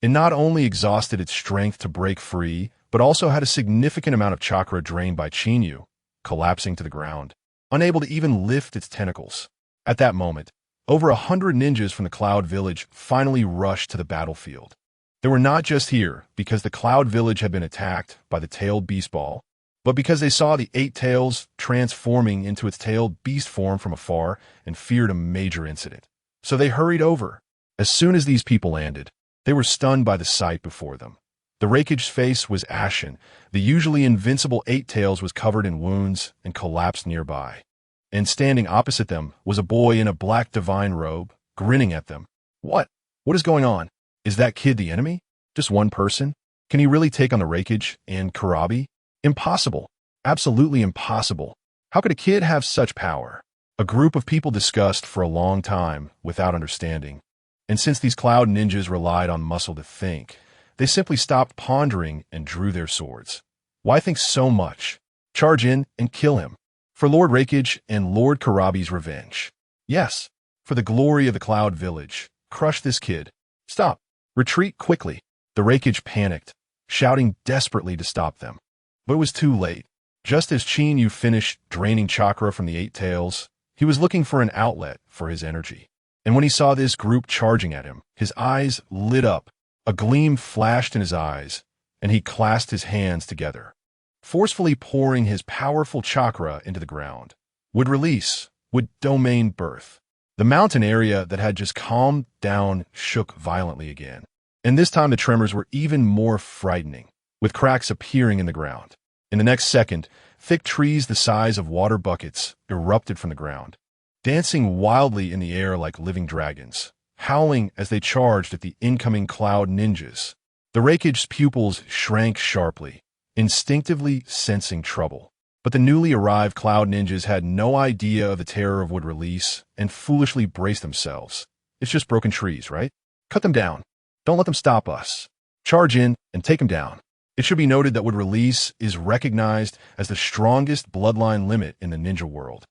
it not only exhausted its strength to break free, but also had a significant amount of chakra drained by Qinyu, collapsing to the ground, unable to even lift its tentacles. At that moment, over 100 ninjas from the Cloud Village finally rushed to the battlefield. They were not just here because the Cloud Village had been attacked by the tailed beast ball, but because they saw the Eight Tails transforming into its tailed beast form from afar and feared a major incident. So they hurried over. As soon as these people landed, they were stunned by the sight before them. The Raikage's face was ashen. The usually invincible Eight Tails was covered in wounds and collapsed nearby. And standing opposite them was a boy in a black divine robe, grinning at them. What? What is going on? Is that kid the enemy? Just one person? Can he really take on the Raikage and Kurabi? Impossible. Absolutely impossible. How could a kid have such power? A group of people discussed for a long time without understanding. And since these cloud ninjas relied on muscle to think, they simply stopped pondering and drew their swords. Why think so much? Charge in and kill him. For Lord Raikage and Lord Kurabi's revenge. Yes, for the glory of the Cloud Village. Crush this kid. Stop. Retreat quickly. The Raikage panicked, shouting desperately to stop them. But it was too late. Just as Qinyu finished draining chakra from the Eight Tails, he was looking for an outlet for his energy. And when he saw this group charging at him, his eyes lit up. A gleam flashed in his eyes, and he clasped his hands together, forcefully pouring his powerful chakra into the ground. Would release, would domain birth. The mountain area that had just calmed down shook violently again. And this time the tremors were even more frightening, with cracks appearing in the ground. In the next second, thick trees the size of water buckets erupted from the ground. dancing wildly in the air like living dragons, howling as they charged at the incoming cloud ninjas. The Raikage's pupils shrank sharply, instinctively sensing trouble. But the newly arrived cloud ninjas had no idea of the terror of would release and foolishly braced themselves. It's just broken trees, right? Cut them down. Don't let them stop us. Charge in and take them down. It should be noted that would release is recognized as the strongest bloodline limit in the ninja world,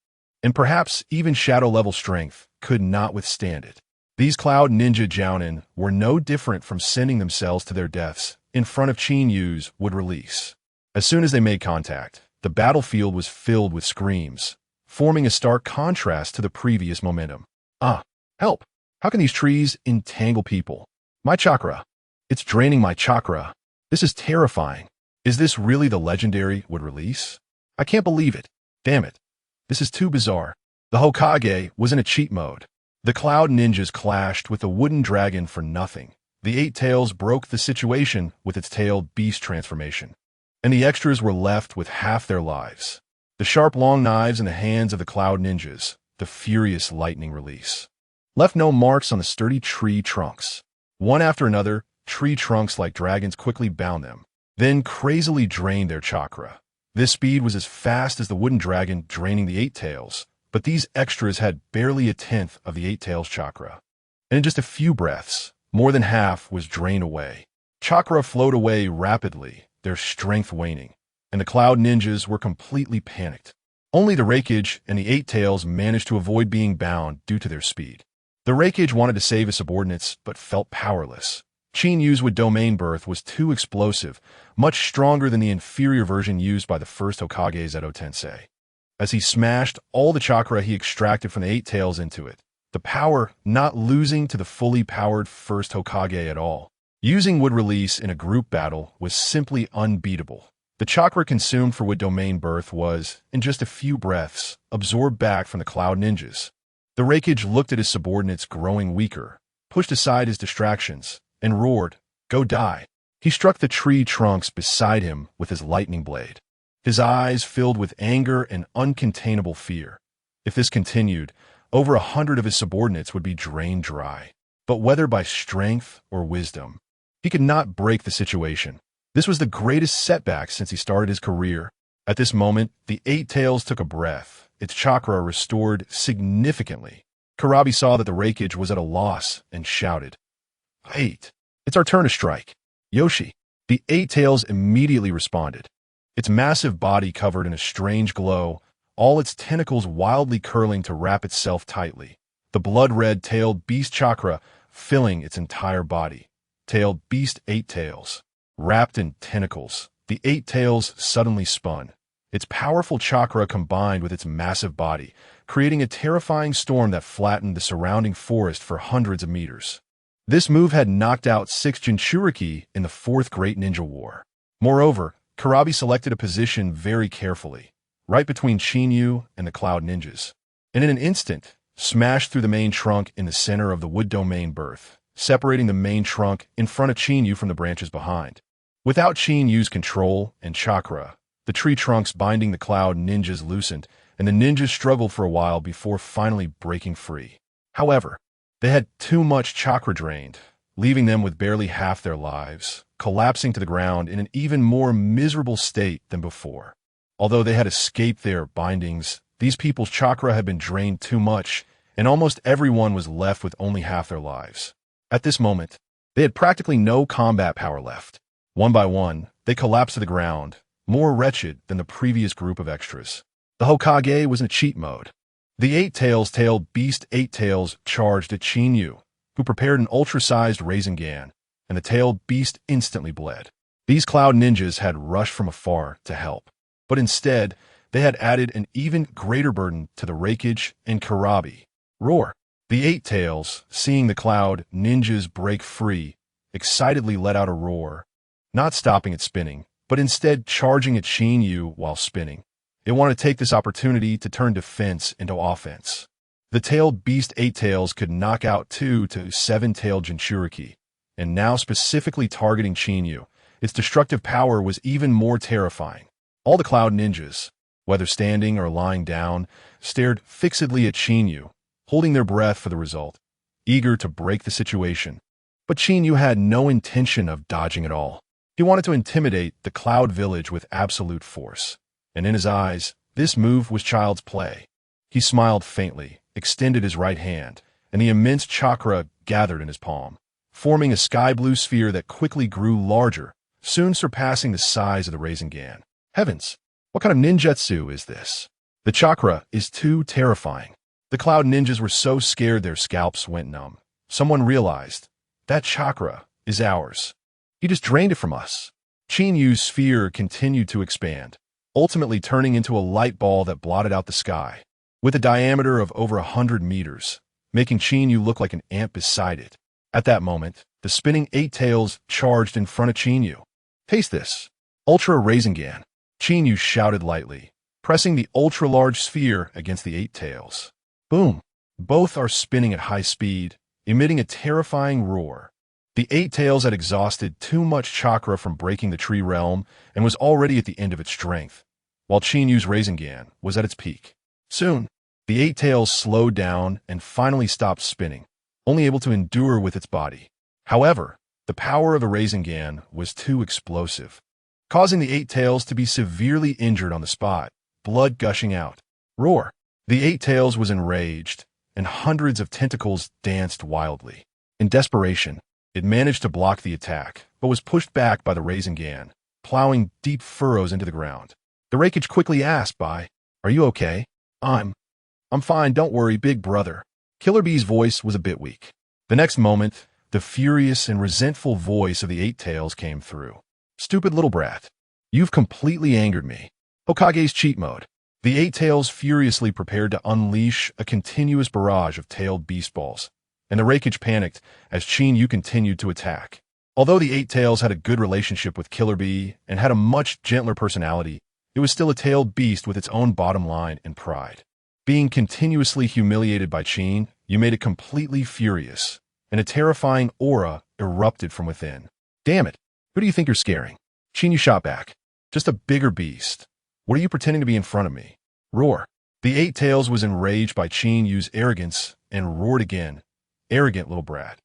and perhaps even shadow-level strength could not withstand it. These cloud ninja jounin were no different from sending themselves to their deaths in front of Qinyu's would release. As soon as they made contact, the battlefield was filled with screams, forming a stark contrast to the previous momentum. Ah, help! How can these trees entangle people? My chakra! It's draining my chakra. This is terrifying. Is this really the legendary would release? I can't believe it. Damn it. This is too bizarre. The Hokage was in a cheat mode. The cloud ninjas clashed with the wooden dragon for nothing. The Eight Tails broke the situation with its tailed beast transformation, and the extras were left with half their lives. The sharp long knives in the hands of the cloud ninjas, the furious lightning release, left no marks on the sturdy tree trunks. One after another, tree trunks like dragons quickly bound them, then crazily drained their chakra. This speed was as fast as the wooden dragon draining the Eight Tails, but these extras had barely a tenth of the Eight Tails chakra. And in just a few breaths, more than half was drained away. Chakra flowed away rapidly, their strength waning, and the cloud ninjas were completely panicked. Only the Raikage and the Eight Tails managed to avoid being bound due to their speed. The Raikage wanted to save his subordinates, but felt powerless. Qinyu's would domain birth was too explosive, much stronger than the inferior version used by the first Hokage Zeto Tensei. As he smashed all the chakra he extracted from the Eight Tails into it, the power not losing to the fully powered first Hokage at all. Using would release in a group battle was simply unbeatable. The chakra consumed for would domain birth was, in just a few breaths, absorbed back from the cloud ninjas. The Raikage looked at his subordinates growing weaker, pushed aside his distractions, and roared, "Go die!" He struck the tree trunks beside him with his lightning blade. His eyes filled with anger and uncontainable fear. If this continued, over 100 of his subordinates would be drained dry. But whether by strength or wisdom, he could not break the situation. This was the greatest setback since he started his career. At this moment, the Eight Tails took a breath, its chakra restored significantly. Karabi saw that the Raikage was at a loss and shouted, "Wait, it's our turn to strike." Yoshi. The Eight Tails immediately responded. Its massive body covered in a strange glow, all its tentacles wildly curling to wrap itself tightly. The blood-red tailed beast chakra filling its entire body. Tailed beast Eight Tails. Wrapped in tentacles, the Eight Tails suddenly spun. Its powerful chakra combined with its massive body, creating a terrifying storm that flattened the surrounding forest for hundreds of meters. This move had knocked out 6 Jinchuriki in the 4th Great Ninja War. Moreover, Karabi selected a position very carefully, right between Qinyu and the Cloud Ninjas, and in an instant, smashed through the main trunk in the center of the wood domain birth, separating the main trunk in front of Qinyu from the branches behind. Without Qinyu's control and chakra, the tree trunks binding the Cloud Ninjas loosened, and the ninjas struggled for a while before finally breaking free. However, they had too much chakra drained, leaving them with barely half their lives, collapsing to the ground in an even more miserable state than before. Although they had escaped their bindings, these people's chakra had been drained too much, and almost everyone was left with only half their lives. At this moment, they had practically no combat power left. One by one, they collapsed to the ground, more wretched than the previous group of extras. The Hokage was in cheat mode. The Eight Tails tailed beast Eight Tails charged at Qinyu, who prepared an ultra-sized Rasengan, and the tailed beast instantly bled. These cloud ninjas had rushed from afar to help, but instead, they had added an even greater burden to the Raikage and Karabi. Roar! The Eight Tails, seeing the cloud ninjas break free, excitedly let out a roar, not stopping its spinning, but instead charging at Qinyu while spinning. It wanted to take this opportunity to turn defense into offense. The tailed beast Eight Tails could knock out 2 to 7-tailed Jinchuriki, and now specifically targeting Qinyu, its destructive power was even more terrifying. All the cloud ninjas, whether standing or lying down, stared fixedly at Qinyu, holding their breath for the result, eager to break the situation. But Qinyu had no intention of dodging at all. He wanted to intimidate the Cloud Village with absolute force, and in his eyes, this move was child's play. He smiled faintly, extended his right hand, and the immense chakra gathered in his palm, forming a sky-blue sphere that quickly grew larger, soon surpassing the size of the Rasengan. Heavens! What kind of ninjutsu is this? The chakra is too terrifying. The Cloud Ninjas were so scared their scalps went numb. Someone realized, that chakra is ours. He just drained it from us. Qinyu's sphere continued to expand, ultimately turning into a light ball that blotted out the sky, with a diameter of over 100 meters, making Qinyu look like an ant beside it. At that moment, the spinning eight tails charged in front of Qinyu. Taste this. Ultra Rasengan. Qinyu shouted lightly, pressing the ultra-large sphere against the eight tails. Boom! Both are spinning at high speed, emitting a terrifying roar. The eight tails had exhausted too much chakra from breaking the tree realm and was already at the end of its strength, while Qinyu's Rasengan was at its peak. Soon, the eight tails slowed down and finally stopped spinning, only able to endure with its body. However, the power of the Rasengan was too explosive, causing the eight tails to be severely injured on the spot, blood gushing out. Roar! The eight tails was enraged, and hundreds of tentacles danced wildly. In desperation, it managed to block the attack, but was pushed back by the Rasengan, plowing deep furrows into the ground. The Raikage quickly asked Are you okay? I'm fine, don't worry, big brother. Killer Bee's voice was a bit weak. The next moment, the furious and resentful voice of the eight tails came through. Stupid little brat. You've completely angered me. Hokage's cheat mode. The eight tails furiously prepared to unleash a continuous barrage of tailed beast balls, and the Raikage panicked as Qinyu continued to attack. Although the eight tails had a good relationship with Killer Bee and had a much gentler personality, it was still a tailed beast with its own bottom line and pride. Being continuously humiliated by Qin, you made it completely furious, and a terrifying aura erupted from within. Damn it! Who do you think you're scaring? Qinyu shot back. Just a bigger beast. What are you pretending to be in front of me? Roar. The eight tails was enraged by Qinyu's arrogance and roared again. Arrogant little brat.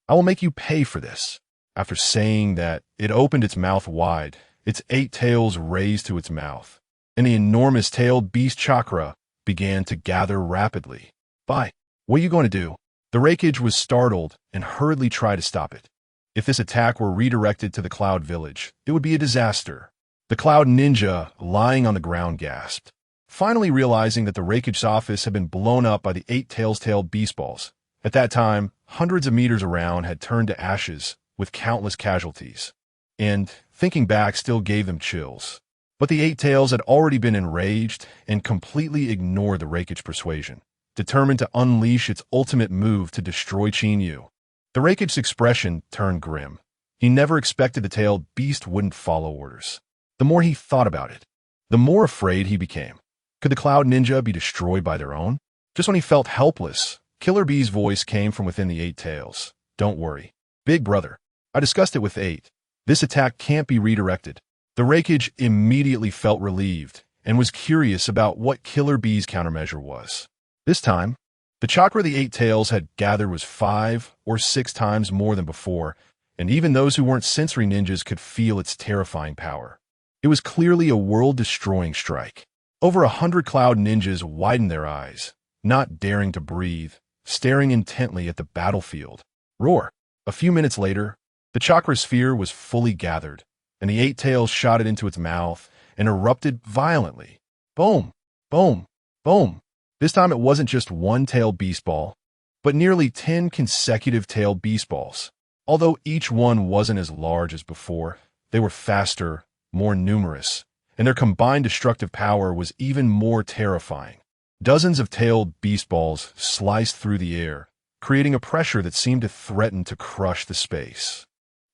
I will make you pay for this. After saying that, it opened its mouth wide, its eight tails raised to its mouth, and the enormous tailed beast chakra began to gather rapidly. What are you going to do? The Raikage was startled and hurriedly tried to stop it. If this attack were redirected to the Cloud Village, it would be a disaster. The Cloud Ninja, lying on the ground, gasped, finally realizing that the Raikage's office had been blown up by the eight tailed beast balls. At that time, hundreds of meters around had turned to ashes, with countless casualties. And, thinking back, still gave them chills. But the eight tails had already been enraged and completely ignored the Raikage persuasion, determined to unleash its ultimate move to destroy Qinyu. The Raikage's expression turned grim. He never expected the tailed beast wouldn't follow orders. The more he thought about it, the more afraid he became. Could the Cloud Ninja be destroyed by their own? Just when he felt helpless, Killer Bee's voice came from within the eight tails. Don't worry. Big brother. I discussed it with eight. This attack can't be redirected. The Raikage immediately felt relieved and was curious about what Killer Bee's countermeasure was. This time, the chakra the eight tails had gathered was 5 or 6 times more than before, and even those who weren't sensory ninjas could feel its terrifying power. It was clearly a world-destroying strike. Over 100 Cloud Ninjas widened their eyes, not daring to breathe, staring intently at the battlefield. Roar! A few minutes later, the chakra sphere was fully gathered, and the eight tails shot it into its mouth and erupted violently. Boom! Boom! Boom! This time it wasn't just one tailed beast ball, but nearly 10 consecutive tailed beast balls. Although each one wasn't as large as before, they were faster, more numerous, and their combined destructive power was even more terrifying. Dozens of tailed beast balls sliced through the air, creating a pressure that seemed to threaten to crush the space.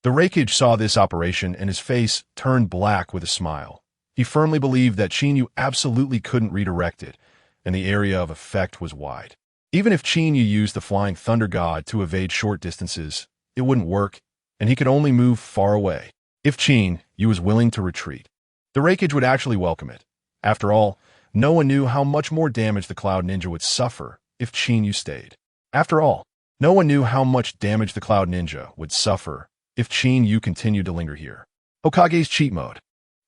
The Raikage saw this operation and his face turned black with a smile. He firmly believed that Qinyu absolutely couldn't redirect it, and the area of effect was wide. Even if Qinyu used the Flying Thunder God to evade short distances, it wouldn't work, and he could only move far away. If Qinyu was willing to retreat, the Raikage would actually welcome it. After all, no one knew how much more damage the Cloud Ninja would suffer if Chinyu stayed. After all, no one knew how much damage the Cloud Ninja would suffer if Chinyu continued to linger here. Hokage's cheat mode.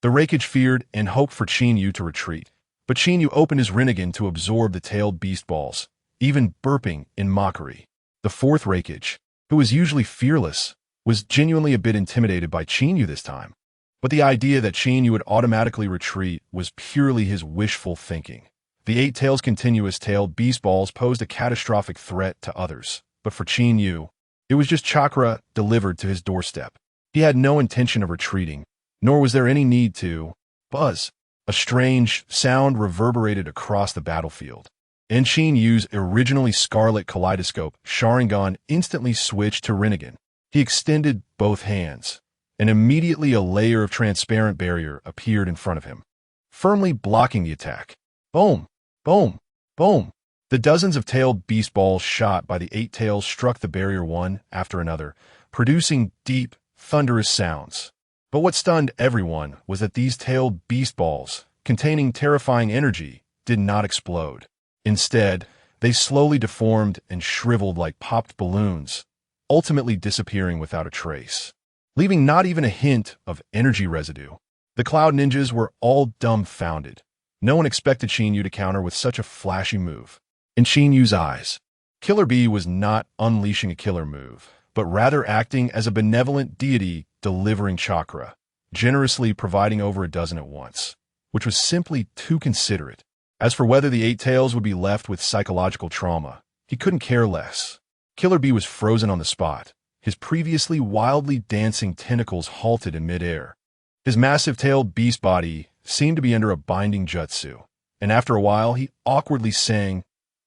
The Raikage feared and hoped for Chinyu to retreat, but Chinyu opened his Rinnegan to absorb the tailed beast balls, even burping in mockery. The fourth Raikage, who was usually fearless, was genuinely a bit intimidated by Chinyu this time. But the idea that Chinyu would automatically retreat was purely his wishful thinking. The Eight Tails' continuous tailed beast balls posed a catastrophic threat to others, but for Chinyu, it was just chakra delivered to his doorstep. He had no intention of retreating, nor was there any need to. Buzz. A strange sound reverberated across the battlefield, and Chinyu's originally scarlet kaleidoscope, Sharingan, instantly switched to Rinnegan. He extended both hands, and immediately a layer of transparent barrier appeared in front of him, firmly blocking the attack. Boom! Boom! Boom! The dozens of tailed beast balls shot by the Eight Tails struck the barrier one after another, producing deep, thunderous sounds. But what stunned everyone was that these tailed beast balls, containing terrifying energy, did not explode. Instead, they slowly deformed and shriveled like popped balloons, ultimately disappearing without a trace, leaving not even a hint of energy residue. The Cloud Ninjas were all dumbfounded. No one expected Chinyu to counter with such a flashy move. In Chinyu's eyes, Killer Bee was not unleashing a killer move, but rather acting as a benevolent deity delivering chakra, generously providing over a dozen at once, which was simply too considerate. As for whether the Eight Tails would be left with psychological trauma, he couldn't care less. Killer Bee was frozen on the spot, his previously wildly dancing tentacles halted in midair. His massive tailed beast body seemed to be under a binding jutsu, and after a while he awkwardly sang,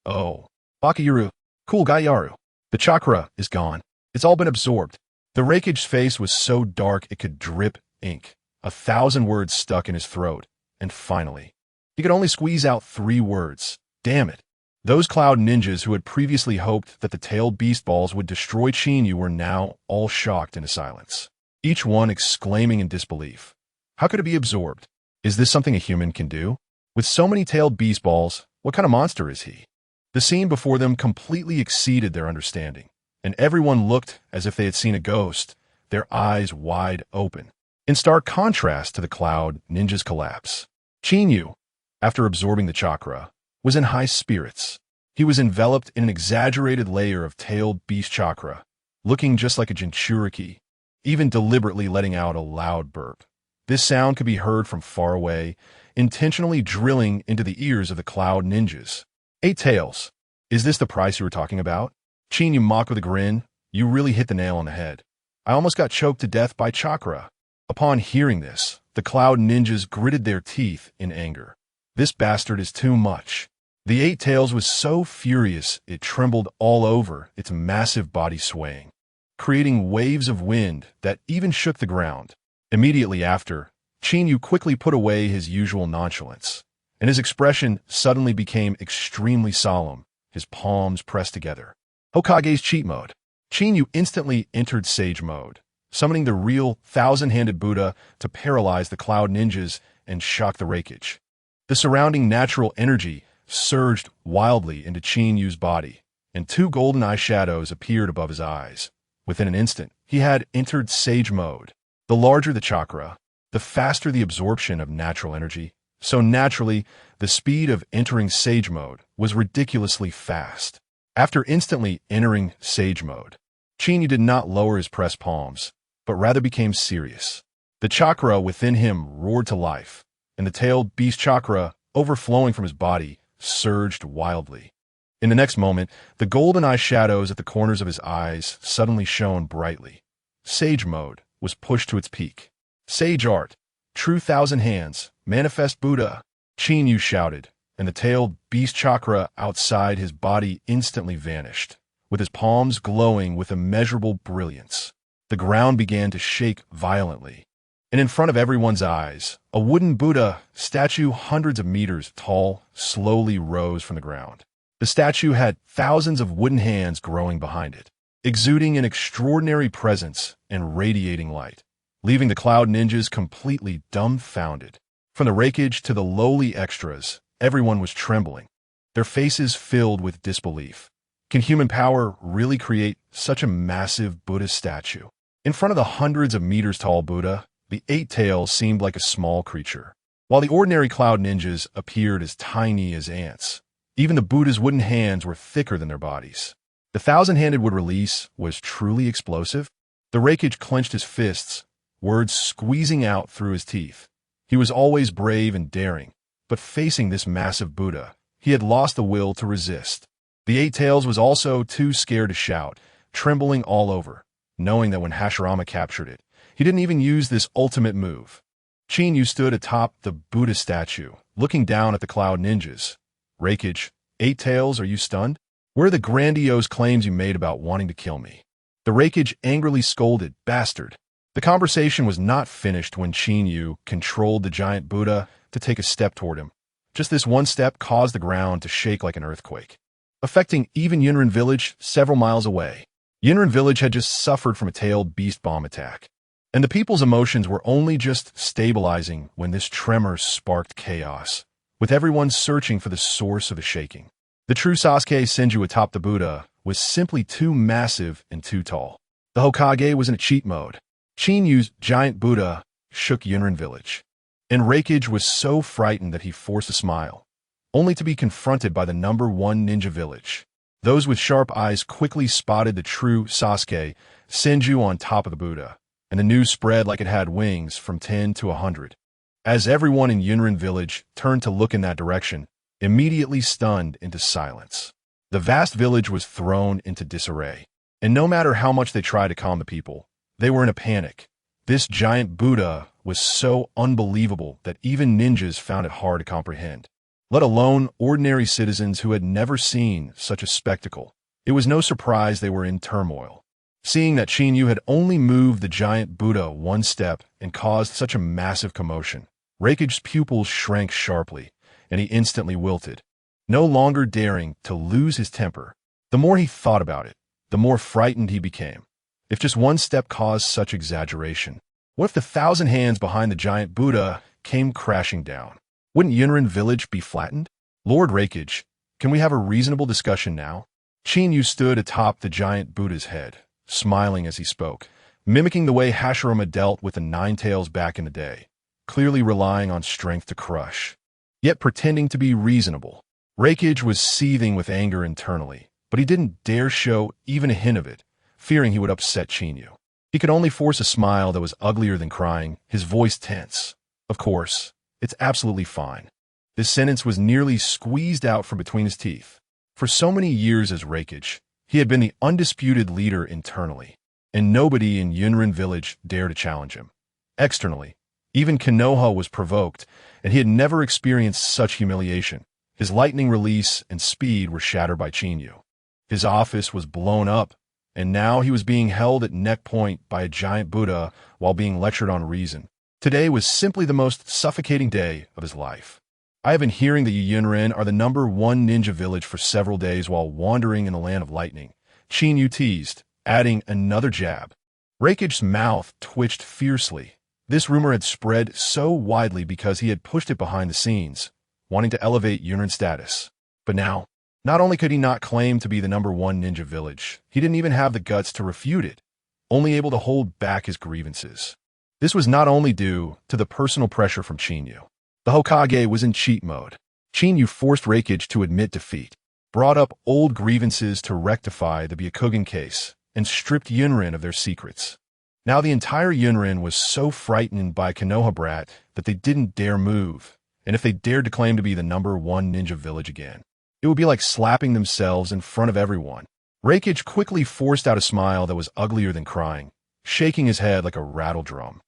"Oh, Bakayuru, cool Gaiyaru. The chakra is gone. It's all been absorbed." The Raikage's face was so dark it could drip ink. 1,000 words stuck in his throat, and finally, he could only squeeze out 3 words. Damn it. Those Cloud Ninjas who had previously hoped that the tailed beast balls would destroy Chinyu were now all shocked into silence, each one exclaiming in disbelief. How could it be absorbed? Is this something a human can do? With so many tailed beast balls, what kind of monster is he? The scene before them completely exceeded their understanding, and everyone looked as if they had seen a ghost, their eyes wide open. In stark contrast to the Cloud Ninja's collapse, Chinyu, after absorbing the chakra, was in high spirits. He was enveloped in an exaggerated layer of tailed beast chakra, looking just like a Jinchuriki, even deliberately letting out a loud burp. This sound could be heard from far away, intentionally drilling into the ears of the Cloud Ninjas. Eight Tails, is this the price you were talking about? Chinyu mocked with a grin. You really hit the nail on the head. I almost got choked to death by chakra. Upon hearing this, the Cloud Ninjas gritted their teeth in anger. This bastard is too much. The Eight Tails was so furious it trembled all over, its massive body swaying, creating waves of wind that even shook the ground. Immediately after, Chinyu quickly put away his usual nonchalance, and his expression suddenly became extremely solemn, his palms pressed together. Hokage's cheat mode. Chinyu instantly entered Sage mode, summoning the real thousand-handed Buddha to paralyze the Cloud Ninjas and shock the Raikage. The surrounding natural energy surged wildly into Chinyu's body, and 2 golden eyeshadows appeared above his eyes. Within an instant, he had entered Sage mode. The larger the chakra, the faster the absorption of natural energy. So naturally, the speed of entering Sage mode was ridiculously fast. After instantly entering Sage mode, Chinyu did not lower his pressed palms, but rather became serious. The chakra within him roared to life, and the tailed beast chakra, overflowing from his body, surged wildly. In the next moment, the golden eyeshadows at the corners of his eyes suddenly shone brightly. Sage mode was pushed to its peak. Sage art, true thousand hands, manifest Buddha, Chinyu shouted, and the tailed beast chakra outside his body instantly vanished, with his palms glowing with immeasurable brilliance. The ground began to shake violently, and in front of everyone's eyes, a wooden Buddha statue hundreds of meters tall slowly rose from the ground. The statue had thousands of wooden hands growing behind it, exuding an extraordinary presence and radiating light, leaving the Cloud Ninjas completely dumbfounded. From the Raikage to the lowly extras, Everyone was trembling, their faces filled with disbelief. Can human power really create such a massive Buddha statue? In front of the hundreds of meters tall Buddha, the eight tails seemed like a small creature, while the ordinary cloud ninjas appeared as tiny as ants. Even the Buddha's wooden hands were thicker than their bodies. The thousand-handed wood release was truly explosive. The Raikage clenched his fists, words squeezing out through his teeth. He was always brave and daring, but facing this massive Buddha, he had lost the will to resist. The Eight Tails was also too scared to shout, trembling all over, knowing that when Hashirama captured it, he didn't even use this ultimate move. Chinyu stood atop the Buddha statue, looking down at the Cloud Ninjas. Raikage, Eight Tails, are you stunned? Where are the grandiose claims you made about wanting to kill me? The Raikage angrily scolded, bastard. The conversation was not finished when Chinyu controlled the giant Buddha to take a step toward him. Just this one step caused the ground to shake like an earthquake, affecting even Yunrin village several miles away. Yunrin village had just suffered from a tailed beast bomb attack, and the people's emotions were only just stabilizing when this tremor sparked chaos, with everyone searching for the source of the shaking. The true Sasuke Senju atop the Buddha was simply too massive and too tall. The Hokage was in a cheat mode. Chinyu's giant Buddha shook Yunrin village, and Raikage was so frightened that he forced a smile, only to be confronted by the number one ninja village. Those with sharp eyes quickly spotted the true Sasuke Senju on top of the Buddha, and the news spread like it had wings from 10 to 100. As everyone in Yunrin village turned to look in that direction, immediately stunned into silence. The vast village was thrown into disarray, and no matter how much they tried to calm the people, they were in a panic. This giant Buddha was so unbelievable that even ninjas found it hard to comprehend, let alone ordinary citizens who had never seen such a spectacle. It was no surprise they were in turmoil. Seeing that Chinyu had only moved the giant Buddha one step and caused such a massive commotion, Raikage's pupils shrank sharply, and he instantly wilted, no longer daring to lose his temper. The more he thought about it, the more frightened he became. If just one step caused such exaggeration, what if the thousand hands behind the giant Buddha came crashing down? Wouldn't Yunrin village be flattened? Lord Raikage, can we have a reasonable discussion now? Chinyu stood atop the giant Buddha's head, smiling as he spoke, mimicking the way Hashirama dealt with the Nine Tails back in the day, clearly relying on strength to crush, yet pretending to be reasonable. Raikage was seething with anger internally, but he didn't dare show even a hint of it, fearing he would upset Chinyu. He could only force a smile that was uglier than crying, his voice tense. Of course, it's absolutely fine. This sentence was nearly squeezed out from between his teeth. For so many years as Raikage, he had been the undisputed leader internally, and nobody in Yunrin village dared to challenge him. Externally, even Konoha was provoked, and he had never experienced such humiliation. His lightning release and speed were shattered by Chinyu. His office was blown up, and now he was being held at neck point by a giant Buddha while being lectured on reason. Today was simply the most suffocating day of his life. I have been hearing that Yunrin are the number one ninja village for several days while wandering in the land of lightning. Chinyu teased, adding another jab. Raikage's mouth twitched fiercely. This rumor had spread so widely because he had pushed it behind the scenes, wanting to elevate Yunrin's status. But now, not only could he not claim to be the number one ninja village, he didn't even have the guts to refute it, only able to hold back his grievances. This was not only due to the personal pressure from Chinyu. The Hokage was in cheat mode. Chinyu forced Raikage to admit defeat, brought up old grievances to rectify the Byakugan case, and stripped Yunrin of their secrets. Now the entire Yunrin was so frightened by Konoha Brat that they didn't dare move, and if they dared to claim to be the number one ninja village again, it would be like slapping themselves in front of everyone. Raikage quickly forced out a smile that was uglier than crying, shaking his head like a rattle drum.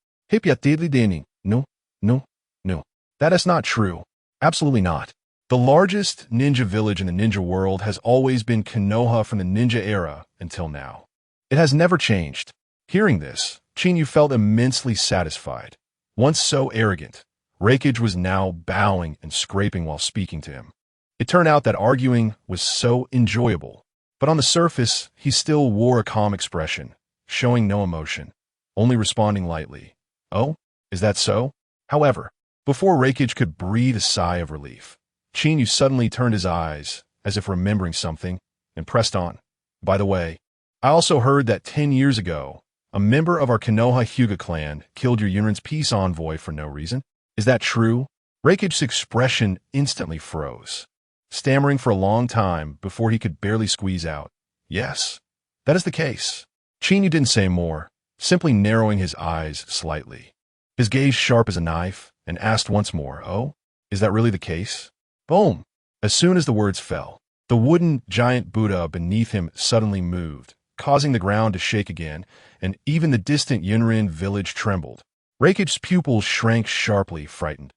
No, no, no. That is not true. Absolutely not. The largest ninja village in the ninja world has always been Konoha from the ninja era until now. It has never changed. Hearing this, Chinyu felt immensely satisfied. Once so arrogant, Raikage was now bowing and scraping while speaking to him. It turned out that arguing was so enjoyable, but on the surface, he still wore a calm expression, showing no emotion, only responding lightly. Oh, is that so? However, before Raikage could breathe a sigh of relief, Qinyu suddenly turned his eyes, as if remembering something, and pressed on. By the way, I also heard that 10 years ago, a member of our Konoha Hyuga clan killed your Yunrin's peace envoy for no reason. Is that true? Reikich's expression instantly froze, stammering for a long time before he could barely squeeze out, "Yes, that is the case." Qinyu didn't say more, simply narrowing his eyes slightly, his gaze sharp as a knife, and asked once more, "Oh, is that really the case?" Boom! As soon as the words fell, the wooden giant Buddha beneath him suddenly moved, causing the ground to shake again, and even the distant Yunrin village trembled. Reikich's pupils shrank sharply, frightened.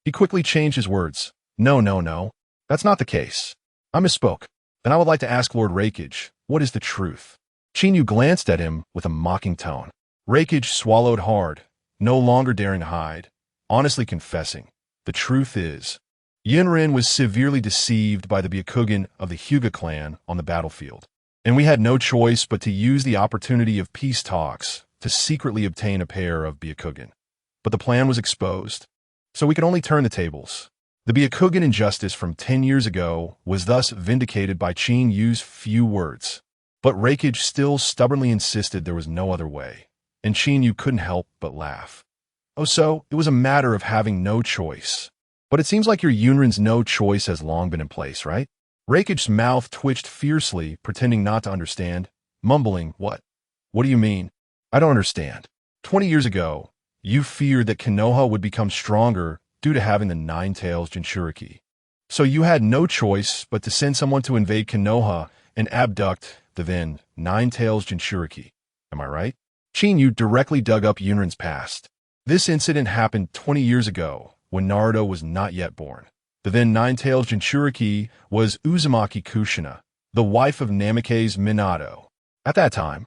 He quickly changed his words. No, that's not the case. I misspoke. Then I would like to ask Lord Reikich, what is the truth?" Qinyu glanced at him with a mocking tone. Reikich swallowed hard, no longer daring to hide, honestly confessing, "The truth is, Yunrin was severely deceived by the Byakugan of the Hyuga clan on the battlefield, and we had no choice but to use the opportunity of peace talks to secretly obtain a pair of Byakugan. But the plan was exposed, so we could only turn the tables. The Byakugan injustice from 10 years ago was thus vindicated by Qinyu's few words. But Reikich still stubbornly insisted there was no other way, and Qinyu couldn't help but laugh. "Oh, so it was a matter of having no choice. But it seems like your Yunrin's no choice has long been in place, right?" Reikich's mouth twitched fiercely, pretending not to understand, mumbling, "What? What do you mean? I don't understand. 20 years ago, you feared that Konoha would become stronger due to having the Nine-Tails Jinchuriki. So you had no choice but to send someone to invade Konoha and abduct the then Nine-Tails Jinchuriki. Am I right?" Qinyu directly dug up Yunrin's past. This incident happened 20 years ago, when Naruto was not yet born. The then Nine-Tails Jinchuriki was Uzumaki Kushina, the wife of Namikaze Minato. At that time,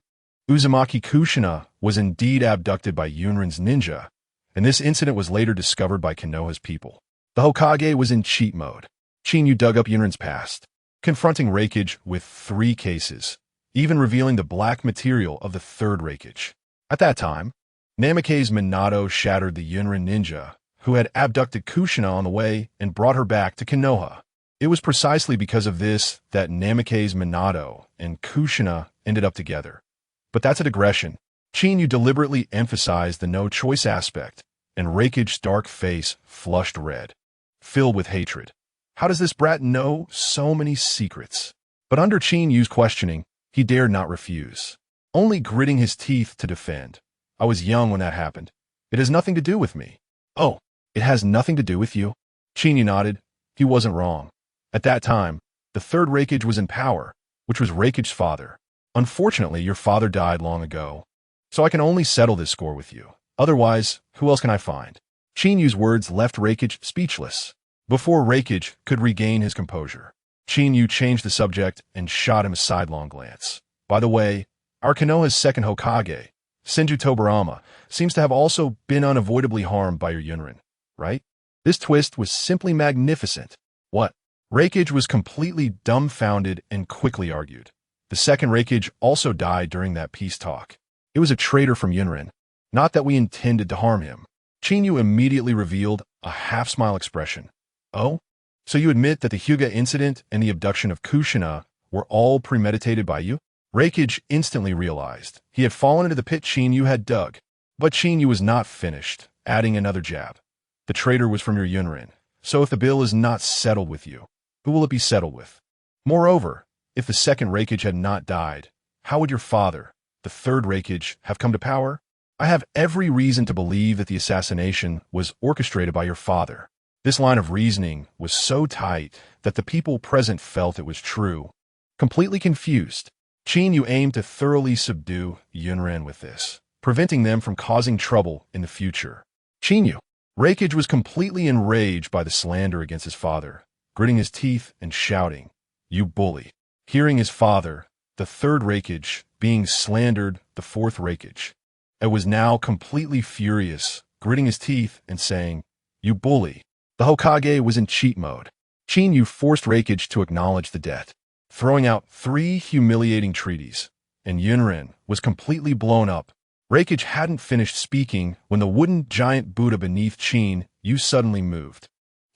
Uzumaki Kushina was indeed abducted by Yunrin's ninja, and this incident was later discovered by Konoha's people. The Hokage was in cheat mode. Qinyu dug up Yunrin's past, confronting Reikich with 3 cases, even revealing the black material of the 3rd Reikich. At that time, Namikaze Minato shattered the Yunrin ninja, who had abducted Kushina on the way and brought her back to Konoha. It was precisely because of this that Namikaze Minato and Kushina ended up together. But that's a digression. Qinyu deliberately emphasized the no-choice aspect, and Reikich's dark face flushed red, filled with hatred. How does this brat know so many secrets? But under Qinyu's questioning, he dared not refuse, only gritting his teeth to defend. "I was young when that happened. It has nothing to do with me." "Oh, it has nothing to do with you?" Qinyu nodded. He wasn't wrong. At that time, the 3rd Reikich was in power, which was Reikich's father. "Unfortunately, your father died long ago, so I can only settle this score with you. Otherwise, who else can I find?" Qinyu's words left Reikich speechless. Before Reikich could regain his composure, Qinyu changed the subject and shot him a sidelong glance. "By the way, our Konoha's 2nd Hokage, Senju Tobarama, seems to have also been unavoidably harmed by your Yunrin, right?" This twist was simply magnificent. "What?" Reikich was completely dumbfounded and quickly argued. "The 2nd Reikich also died during that peace talk. It was a traitor from Yunrin. Not that we intended to harm him." Qinyu immediately revealed a half-smile expression. "Oh? So you admit that the Hyuga incident and the abduction of Kushina were all premeditated by you?" Reikich instantly realized he had fallen into the pit Qinyu had dug. But Qinyu was not finished, adding another jab. "The traitor was from your Yunrin, so if the bill is not settled with you, who will it be settled with? Moreover, if the 2nd Reikich had not died, how would your father, the 3rd Reikich, have come to power? I have every reason to believe that the assassination was orchestrated by your father." This line of reasoning was so tight that the people present felt it was true. Completely confused, Qinyu aimed to thoroughly subdue Yunrin with this, preventing them from causing trouble in the future. "Qinyu!" Reikich was completely enraged by the slander against his father, gritting his teeth and shouting, "You bully!" Hearing his father, the 3rd Reikich, being slandered, the 4th Reikich, it was now completely furious, gritting his teeth and saying, "You bully!" The Hokage was in cheat mode. Qinyu forced Reikich to acknowledge the debt, throwing out 3 humiliating treaties, and Yunrin was completely blown up. Reikich hadn't finished speaking when the wooden giant Buddha beneath Qinyu suddenly moved.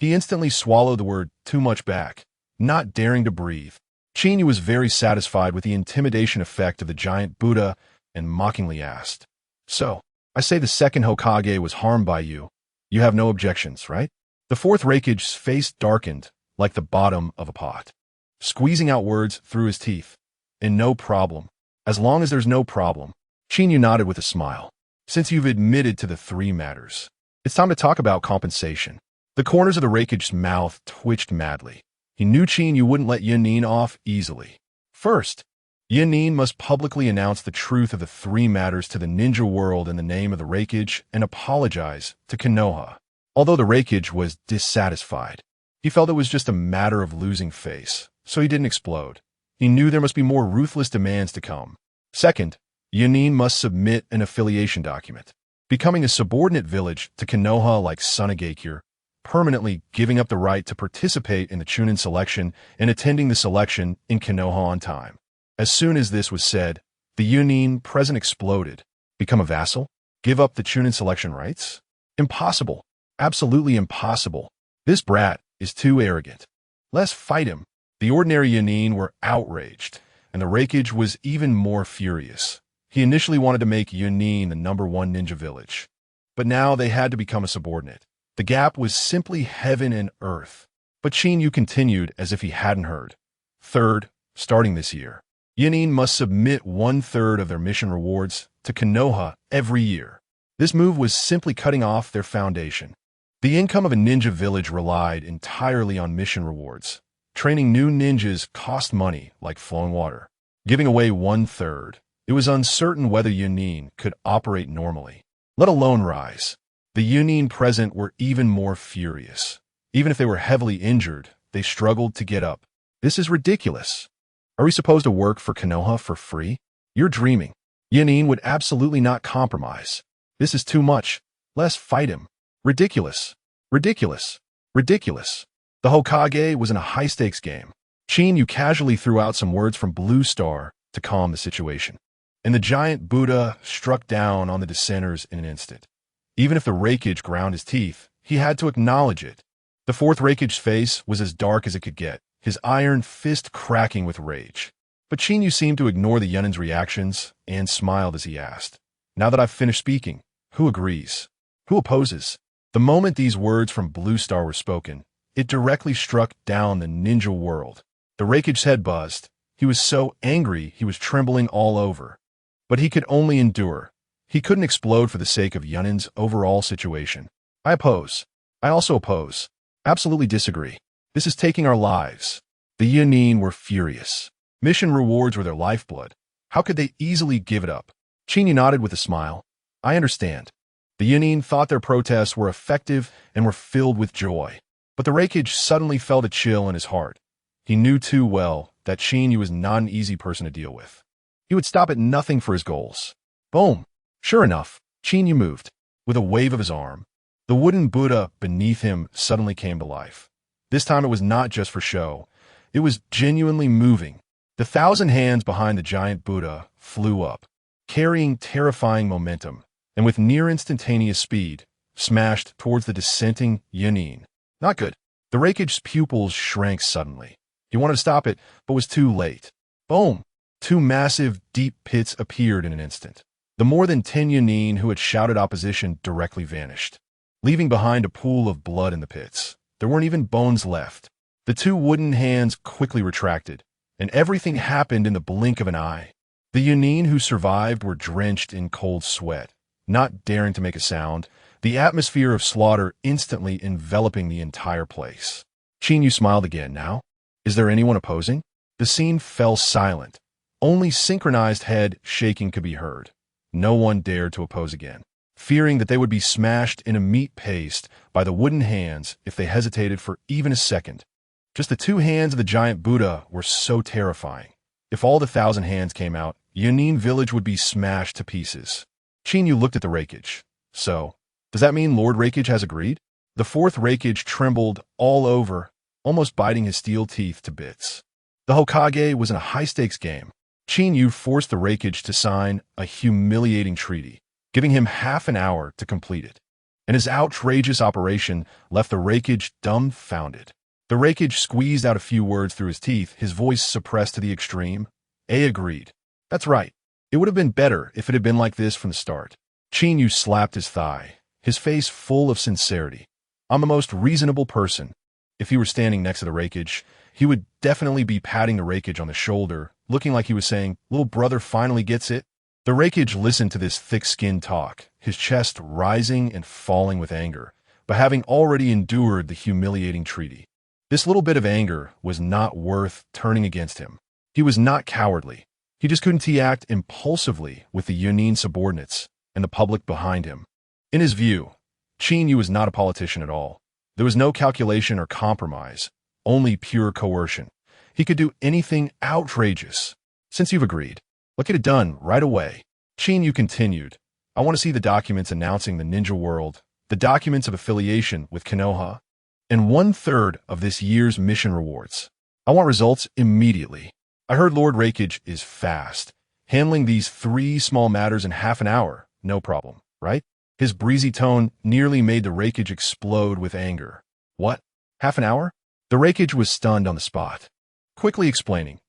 He instantly swallowed the word too much back, not daring to breathe. Chinyu was very satisfied with the intimidation effect of the giant Buddha and mockingly asked, "So, I say the second Hokage was harmed by you. You have no objections, right?" The fourth Raikage's face darkened like the bottom of a pot, squeezing out words through his teeth. "And no problem. As long as there's no problem." Chinyu nodded with a smile. "Since you've admitted to the three matters, it's time to talk about compensation." The corners of the Raikage's mouth twitched madly. He knew Chinyu wouldn't let Yunin off easily. First, Yunin must publicly announce the truth of the three matters to the ninja world in the name of the Raikage and apologize to Konoha. Although the Raikage was dissatisfied, he felt it was just a matter of losing face, so he didn't explode. He knew there must be more ruthless demands to come. Second, Yunin must submit an affiliation document, becoming a subordinate village to Konoha like Tsunade, permanently giving up the right to participate in the Chunin selection and attending the selection in Konoha on time. As soon as this was said, the Yunin present exploded. Become a vassal? Give up the Chunin selection rights? Impossible. Absolutely impossible. This brat is too arrogant. Let's fight him. The ordinary Yunin were outraged, and the Raikage was even more furious. He initially wanted to make Yunin the #1 ninja village, but now they had to become a subordinate. The gap was simply heaven and earth. But Chinyu continued as if he hadn't heard. Third, starting this year, Yunin must submit 1/3 of their mission rewards to Konoha every year. This move was simply cutting off their foundation. The income of a ninja village relied entirely on mission rewards. Training new ninjas cost money like flowing water. Giving away 1/3, it was uncertain whether Yunin could operate normally, let alone rise. The Yunin present were even more furious. Even if they were heavily injured, they struggled to get up. This is ridiculous. Are we supposed to work for Konoha for free? You're dreaming. Yunin would absolutely not compromise. This is too much. Let's fight him. Ridiculous. Ridiculous. Ridiculous. The Hokage was in a high-stakes game. Chinyu casually threw out some words from Blue Star to calm the situation, and the giant Buddha struck down on the dissenters in an instant. Even if the Raikage ground his teeth, he had to acknowledge it. The fourth Raikage's face was as dark as it could get, his iron fist cracking with rage. But Chinyu seemed to ignore the Yunin's reactions and smiled as he asked, "Now that I've finished speaking, who agrees? Who opposes?" The moment these words from Blue Star were spoken, it directly struck down the ninja world. The Raikage's head buzzed. He was so angry he was trembling all over. But he could only endure. He couldn't explode for the sake of Yunin's overall situation. "I oppose. I also oppose. Absolutely disagree. This is taking our lives." The Yunin were furious. Mission rewards were their lifeblood. How could they easily give it up? Chinyu nodded with a smile. "I understand." The Yunin thought their protests were effective and were filled with joy. But the Raikage suddenly felt a chill in his heart. He knew too well that Chinyu was not an easy person to deal with. He would stop at nothing for his goals. Boom! Sure enough, Chinyu moved. With a wave of his arm, the wooden Buddha beneath him suddenly came to life. This time it was not just for show. It was genuinely moving. The 1,000 hands behind the giant Buddha flew up, carrying terrifying momentum, and with near instantaneous speed, smashed towards the dissenting Yunin. Not good. The Raikage's pupils shrank suddenly. He wanted to stop it, but was too late. Boom! 2 massive, deep pits appeared in an instant. The more than 10 Yunin who had shouted opposition directly vanished, leaving behind a pool of blood in the pits. There weren't even bones left. The 2 wooden hands quickly retracted, and everything happened in the blink of an eye. The Yunin who survived were drenched in cold sweat, not daring to make a sound, the atmosphere of slaughter instantly enveloping the entire place. Chinyu smiled again. "Now, is there anyone opposing?" The scene fell silent. Only synchronized head shaking could be heard. No one dared to oppose again, fearing that they would be smashed in a meat paste by the wooden hands if they hesitated for even a second. Just the 2 hands of the giant Buddha were so terrifying. If all the 1,000 hands came out, Yunin village would be smashed to pieces. Chinyu looked at the Raikage. "So, does that mean Lord Raikage has agreed?" The fourth Raikage trembled all over, almost biting his steel teeth to bits. The Hokage was in a high-stakes game. Chinyu forced the Raikage to sign a humiliating treaty, giving him half an hour to complete it. and his outrageous operation left the Raikage dumbfounded. The Raikage squeezed out a few words through his teeth, his voice suppressed to the extreme. A agreed. That's right. It would have been better if it had been like this from the start. Qinyu slapped his thigh, his face full of sincerity. I'm the most reasonable person. If he were standing next to the Raikage, he would definitely be patting the Raikage on the shoulder, looking like he was saying, "Little brother finally gets it." The Raikage listened to this thick-skinned talk, his chest rising and falling with anger, but having already endured the humiliating treaty. This little bit of anger was not worth turning against him. He was not cowardly. He just couldn't act impulsively with the Chunin subordinates and the public behind him. In his view, Qinyu was not a politician at all. There was no calculation or compromise, only pure coercion. He could do anything outrageous. Since you've agreed, let's get it done right away. Qinyu continued. I want to see the documents announcing the ninja world, the documents of affiliation with Konoha, and 1/3 of this year's mission rewards. I want results immediately. I heard Lord Raikage is fast, handling these 3 small matters in half an hour, no problem, right? His breezy tone nearly made the Raikage explode with anger. What? Half an hour? The Raikage was stunned on the spot. Quickly explaining,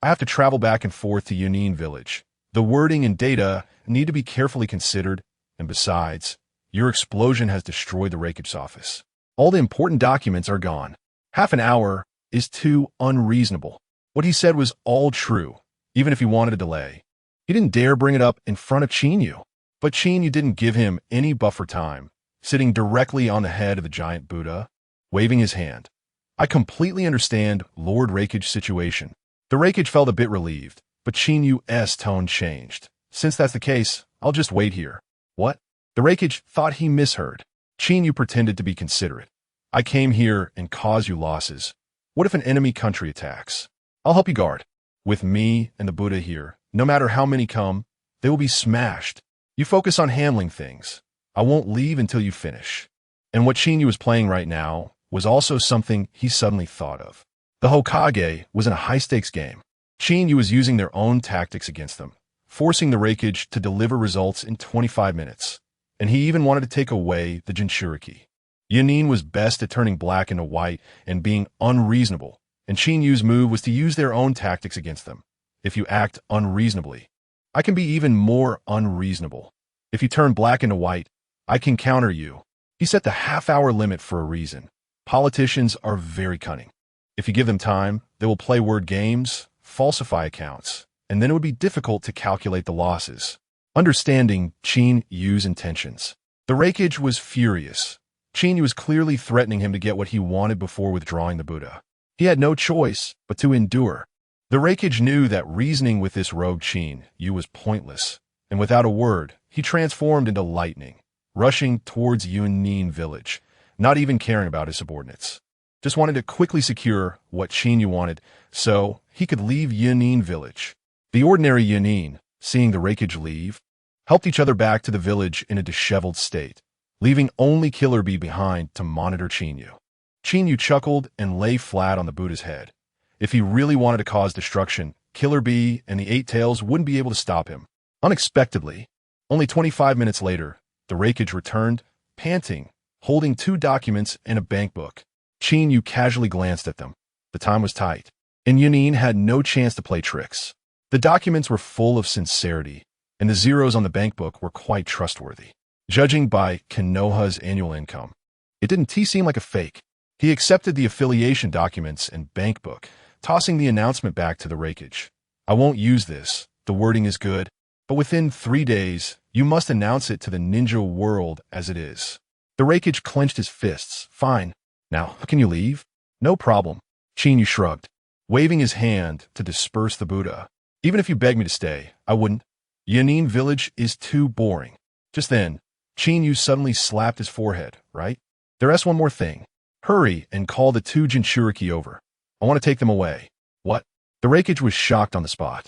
I have to travel back and forth to Chunin village. The wording and data need to be carefully considered, and besides, your explosion has destroyed the Raikage's office. All the important documents are gone. Half an hour is too unreasonable. What he said was all true, even if he wanted a delay. He didn't dare bring it up in front of Qinyu. But Qinyu didn't give him any buffer time, sitting directly on the head of the giant Buddha, waving his hand. I completely understand Lord Raikage's situation. The Raikage felt a bit relieved, but Qinyu's tone changed. Since that's the case, I'll just wait here. What? The Raikage thought he misheard. Qinyu pretended to be considerate. I came here and caused you losses. What if an enemy country attacks? I'll help you guard. With me and the Buddha here, no matter how many come, they will be smashed. You focus on handling things. I won't leave until you finish. And what Qinyu was playing right now was also something he suddenly thought of. The Hokage was in a high-stakes game. Qinyu was using their own tactics against them, forcing the Raikage to deliver results in 25 minutes. And he even wanted to take away the Jinchuriki. Chunin was best at turning black into white and being unreasonable, and Qinyu's move was to use their own tactics against them. If you act unreasonably, I can be even more unreasonable. If you turn black into white, I can counter you. He set the half-hour limit for a reason. Politicians are very cunning. If you give them time, they will play word games, falsify accounts, and then it would be difficult to calculate the losses. Understanding Qinyu's intentions. The Raikage was furious. Qinyu was clearly threatening him to get what he wanted before withdrawing the Buddha. He had no choice but to endure. The Raikage knew that reasoning with this rogue Qinyu was pointless, and without a word, he transformed into lightning, rushing towards Chunin village, not even caring about his subordinates. Just wanted to quickly secure what Qinyu wanted so he could leave Chunin village. The ordinary Chunin, seeing the Raikage leave, helped each other back to the village in a disheveled state, leaving only Killer Bee behind to monitor Qinyu. Qinyu chuckled and lay flat on the Buddha's head. If he really wanted to cause destruction, Killer Bee and the Eight Tails wouldn't be able to stop him. Unexpectedly, only 25 minutes later, the Raikage returned, panting, holding 2 documents and a bank book. Qinyu casually glanced at them. The time was tight, and Chunin had no chance to play tricks. The documents were full of sincerity, and the zeros on the bank book were quite trustworthy. Judging by Konoha's annual income, it didn't seem like a fake. He accepted the affiliation documents and bank book, tossing the announcement back to the Raikage. I won't use this, the wording is good, but within 3 days, you must announce it to the ninja world as it is. The Raikage clenched his fists. Fine. Now, can you leave? No problem. Qinyu shrugged, waving his hand to disperse the Buddha. Even if you beg me to stay, I wouldn't. Chunin village is too boring. Just then, Qinyu suddenly slapped his forehead, right? There's one more thing. Hurry and call the 2 Jinchuriki over. I want to take them away. What? The Raikage was shocked on the spot.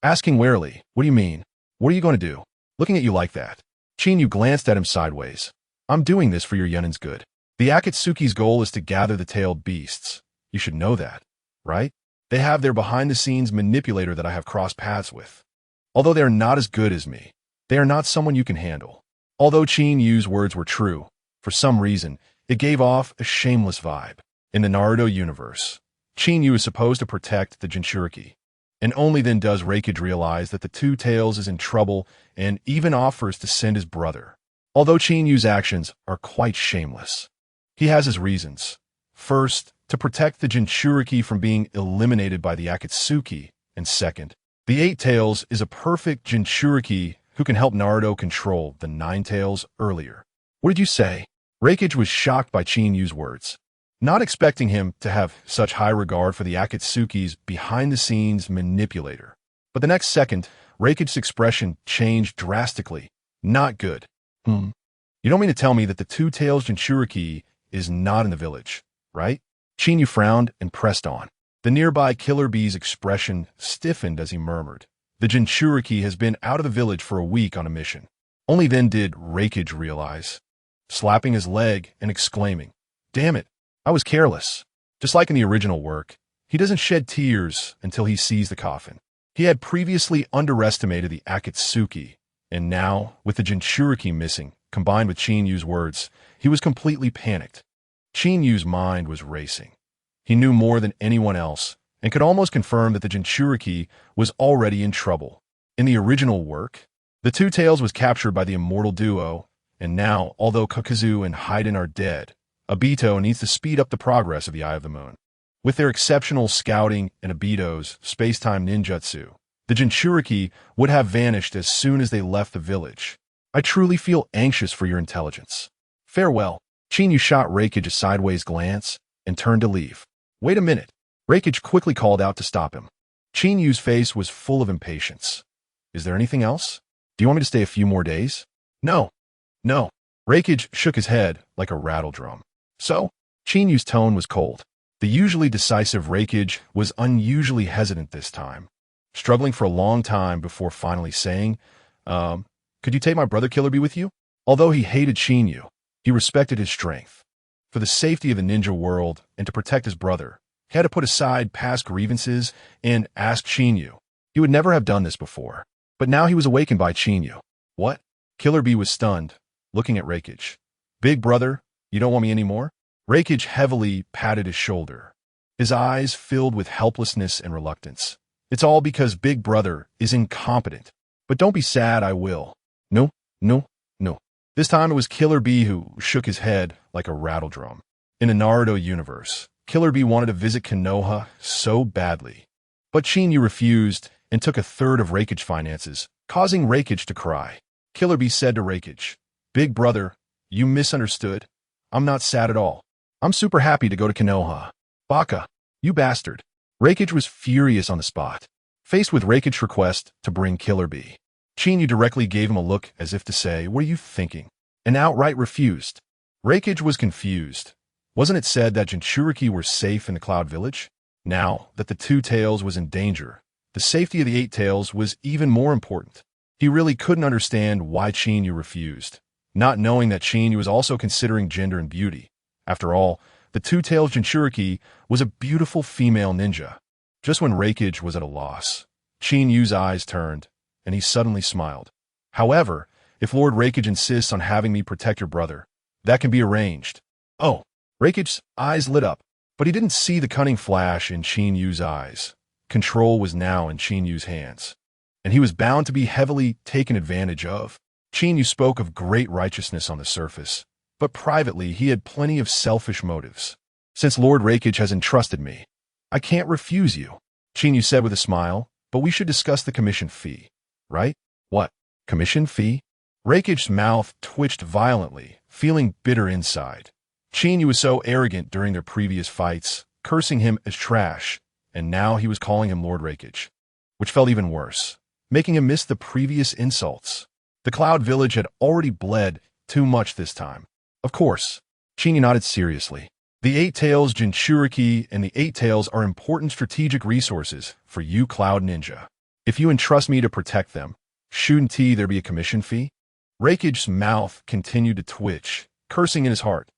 Asking warily, what do you mean? What are you going to do? Looking at you like that. Qinyu glanced at him sideways. I'm doing this for your Chunin's good. The Akatsuki's goal is to gather the tailed beasts. You should know that, right? They have their behind-the-scenes manipulator that I have crossed paths with. Although they are not as good as me, they are not someone you can handle. Although Qinyu's words were true, For some reason, it gave off a shameless vibe. In the Naruto universe, Chinyu is supposed to protect the Jinchuriki, and only then does Raikage realize that the Two Tails is in trouble and even offers to send his brother. Although Chinyu's actions are quite shameless, he has his reasons. First, to protect the Jinchuriki from being eliminated by the Akatsuki, and second, the Eight Tails is a perfect Jinchuriki who can help Naruto control the Nine Tails earlier. What did you say? Raikage was shocked by Chinyu's words, not expecting him to have such high regard for the Akatsuki's behind-the-scenes manipulator. But the next second, Raikage's expression changed drastically. Not good. You don't mean to tell me that the Two Tails Jinchuriki is not in the village, right? Chinyu frowned and pressed on. The nearby Killer Bee's expression stiffened as he murmured, "The Jinchuriki has been out of the village for a week on a mission." Only then did Raikage realize, slapping his leg and exclaiming, "Damn it, I was careless." Just like in the original work, he doesn't shed tears until he sees the coffin. He had previously underestimated the Akatsuki, and now, with the Jinchuriki missing, combined with Chinyu's words, he was completely panicked. Chinyu's mind was racing. He knew more than anyone else, and could almost confirm that the Jinchuriki was already in trouble. In the original work, the Two Tails was captured by the Immortal Duo, and now, although Kakazu and Haiden are dead, Obito needs to speed up the progress of the Eye of the Moon. With their exceptional scouting and Obito's space-time ninjutsu, the Jinchuriki would have vanished as soon as they left the village. I truly feel anxious for your intelligence. Farewell. Chinyu shot Raikage a sideways glance and turned to leave. Wait a minute. Raikage quickly called out to stop him. Chinyu's face was full of impatience. Is there anything else? Do you want me to stay a few more days? No. No. Raikage shook his head like a rattle drum. So? Chinyu's tone was cold. The usually decisive Raikage was unusually hesitant this time, struggling for a long time before finally saying, could you take my brother Killer Bee with you? Although he hated Chinyu, he respected his strength. For the safety of the ninja world and to protect his brother, he had to put aside past grievances and ask Chinyu. He would never have done this before, but now he was awakened by Chinyu. What? Killer Bee was stunned, looking at Raikage. Big brother, you don't want me anymore? Raikage heavily patted his shoulder. His eyes filled with helplessness and reluctance. It's all because Big Brother is incompetent. But don't be sad, I will. No, no, no. This time it was Killer Bee who shook his head like a rattle drum. In the Naruto universe, Killer Bee wanted to visit Konoha so badly. But Chinyu refused and took a third of Raikage's finances, causing Raikage to cry. Killer Bee said to Raikage, Big Brother, you misunderstood. I'm not sad at all. I'm super happy to go to Konoha. Baka, you bastard. Raikage was furious on the spot, faced with Raikage's request to bring Killer Bee. Chinyu directly gave him a look as if to say, what are you thinking? And outright refused. Raikage was confused. Wasn't it said that Jinchuriki were safe in the Cloud Village? Now that the Two Tails was in danger, the safety of the Eight Tails was even more important. He really couldn't understand why Chinyu refused, not knowing that Chinyu was also considering gender and beauty. After all, the Two Tails Jinchuriki was a beautiful female ninja. Just when Raikage was at a loss, Chinyu's eyes turned, and he suddenly smiled. However, if Lord Raikage insists on having me protect your brother, that can be arranged. Oh, Raikage's eyes lit up, but he didn't see the cunning flash in Chinyu's eyes. Control was now in Chinyu's hands, and he was bound to be heavily taken advantage of. Chinyu spoke of great righteousness on the surface, but privately he had plenty of selfish motives. Since Lord Raikage has entrusted me, I can't refuse you, Chinyu said with a smile, but we should discuss the commission fee, right? What? Commission fee? Raikage's mouth twitched violently, feeling bitter inside. Chinyu was so arrogant during their previous fights, cursing him as trash, and now he was calling him Lord Raikage, which felt even worse, making him miss the previous insults. The Cloud Village had already bled too much this time. Of course, Chinyu nodded seriously. The Eight Tails Jinchuriki and the Eight Tails are important strategic resources for you Cloud Ninja. If you entrust me to protect them, shouldn't there be a commission fee? Raikage's mouth continued to twitch, cursing in his heart.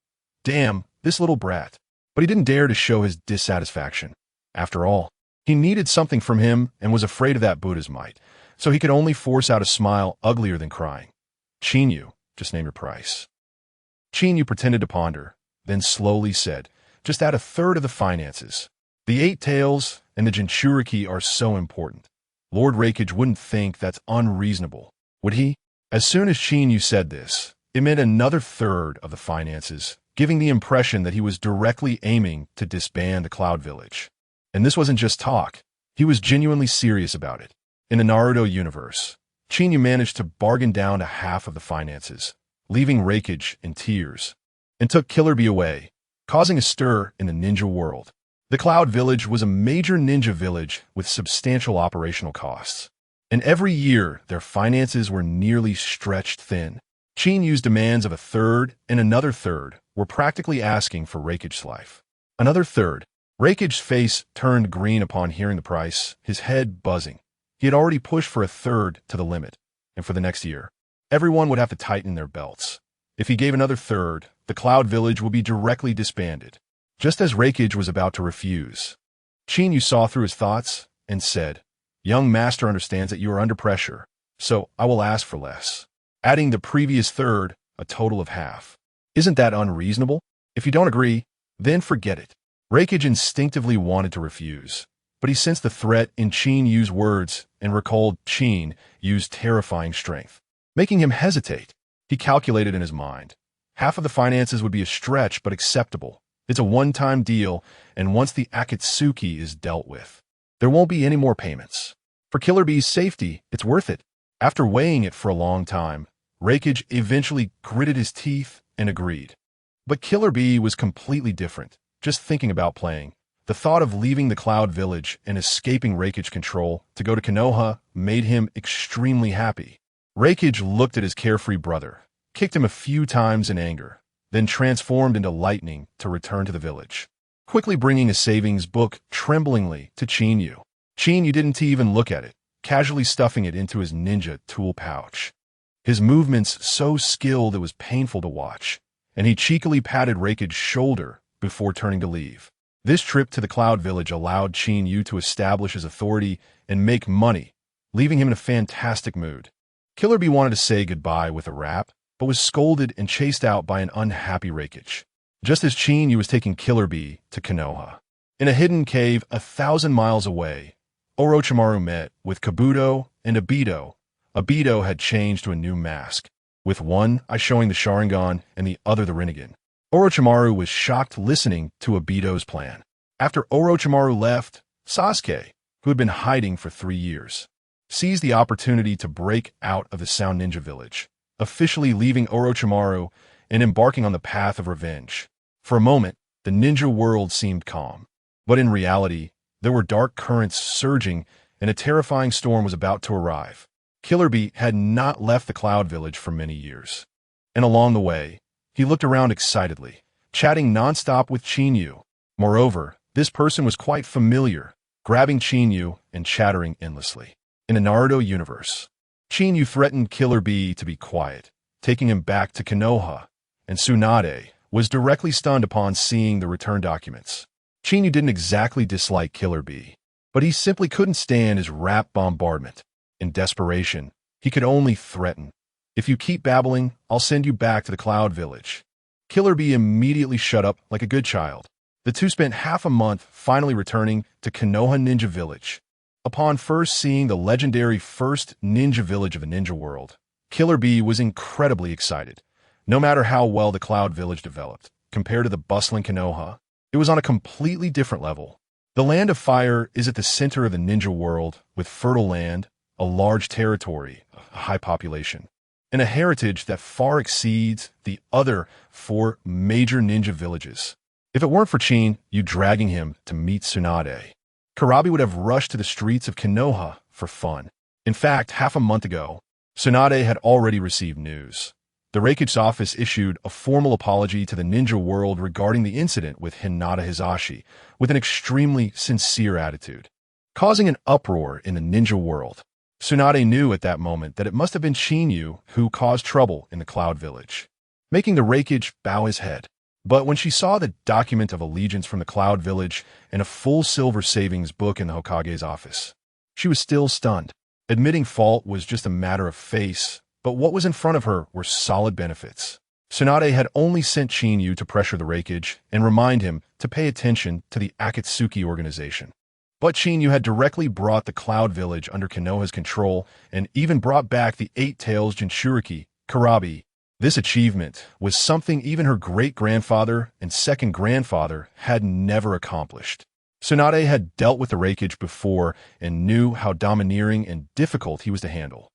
Damn, this little brat. But he didn't dare to show his dissatisfaction. After all, he needed something from him and was afraid of that Buddha's might, so he could only force out a smile uglier than crying. Chinyu, just name your price. Chinyu pretended to ponder, then slowly said, just add a third of the finances. The 8 tails and the Jinchuriki are so important. Lord Raikage wouldn't think that's unreasonable, would he? As soon as Chinyu said this, it meant another third of the finances, giving the impression that he was directly aiming to disband the Cloud Village. And this wasn't just talk. He was genuinely serious about it. In the Naruto universe, Chinyu managed to bargain down to half of the finances, leaving Raikage in tears, and took Killer Bee away, causing a stir in the ninja world. The Cloud Village was a major ninja village with substantial operational costs, and every year their finances were nearly stretched thin. Chinyu's demands of a third and another third were practically asking for Raikage's life. Another third. Raikage's face turned green upon hearing the price, his head buzzing. He had already pushed for a third to the limit, and for the next year, everyone would have to tighten their belts. If he gave another third, the Cloud Village would be directly disbanded. Just as Raikage was about to refuse, Chinyu saw through his thoughts and said, Young master understands that you are under pressure, so I will ask for less, adding the previous third, a total of half. Isn't that unreasonable? If you don't agree, then forget it. Raikage instinctively wanted to refuse, but he sensed the threat in Chinyu's words and recalled Chinyu's terrifying strength, making him hesitate. He calculated in his mind. Half of the finances would be a stretch but acceptable. It's a one-time deal, and once the Akatsuki is dealt with, there won't be any more payments. For Killer Bee's safety, it's worth it. After weighing it for a long time, Raikage eventually gritted his teeth and agreed. But Killer Bee was completely different. Just thinking about playing, the thought of leaving the Cloud Village and escaping Raikage control to go to Konoha made him extremely happy. Raikage looked at his carefree brother, kicked him a few times in anger, then transformed into lightning to return to the village, quickly bringing a savings book tremblingly to Chinyu. Chinyu didn't even look at it, casually stuffing it into his ninja tool pouch. His movements so skilled it was painful to watch, and he cheekily patted Raikage's shoulder before turning to leave. This trip to the Cloud Village allowed Chinyu to establish his authority and make money, leaving him in a fantastic mood. Killer Bee wanted to say goodbye with a rap, but was scolded and chased out by an unhappy Raikage, just as Chinyu was taking Killer Bee to Konoha. In a hidden cave 1,000 miles away, Orochimaru met with Kabuto and Obito. Obito had changed to a new mask, with one eye showing the Sharingan and the other the Rinnegan. Orochimaru was shocked listening to Obito's plan. After Orochimaru left, Sasuke, who had been hiding for 3 years, seized the opportunity to break out of the Sound Ninja village, officially leaving Orochimaru and embarking on the path of revenge. For a moment, the ninja world seemed calm, but in reality, there were dark currents surging and a terrifying storm was about to arrive. Killer Bee had not left the Cloud Village for many years, and along the way, he looked around excitedly, chatting nonstop with Chinyu. Moreover, this person was quite familiar, grabbing Chinyu and chattering endlessly. In the Naruto universe, Chinyu threatened Killer Bee to be quiet, taking him back to Konoha, and Tsunade was directly stunned upon seeing the return documents. Chinyu didn't exactly dislike Killer Bee, but he simply couldn't stand his rap bombardment. In desperation, he could only threaten. If you keep babbling, I'll send you back to the Cloud Village. Killer Bee immediately shut up like a good child. The two spent half a month finally returning to Konoha Ninja Village. Upon first seeing the legendary first ninja village of the ninja world, Killer Bee was incredibly excited. No matter how well the Cloud Village developed, compared to the bustling Konoha, it was on a completely different level. The Land of Fire is at the center of the ninja world, with fertile land, a large territory, a high population, and a heritage that far exceeds the other 4 major ninja villages. If it weren't for Chinyu dragging him to meet Tsunade, Karabi would have rushed to the streets of Konoha for fun. In fact, half a month ago, Tsunade had already received news. The Raikage's office issued a formal apology to the ninja world regarding the incident with Hinata Hisashi with an extremely sincere attitude, causing an uproar in the ninja world. Tsunade knew at that moment that it must have been Chinyu who caused trouble in the Cloud Village, making the Raikage bow his head. But when she saw the document of allegiance from the Cloud Village and a full silver savings book in the Hokage's office, she was still stunned. Admitting fault was just a matter of face, but what was in front of her were solid benefits. Tsunade had only sent Chinyu to pressure the Raikage and remind him to pay attention to the Akatsuki organization. But Chinyu had directly brought the Cloud Village under Konoha's control and even brought back the Eight-Tails Jinchuriki, Karabi. This achievement was something even her great-grandfather and second-grandfather had never accomplished. Tsunade had dealt with the Raikage before and knew how domineering and difficult he was to handle.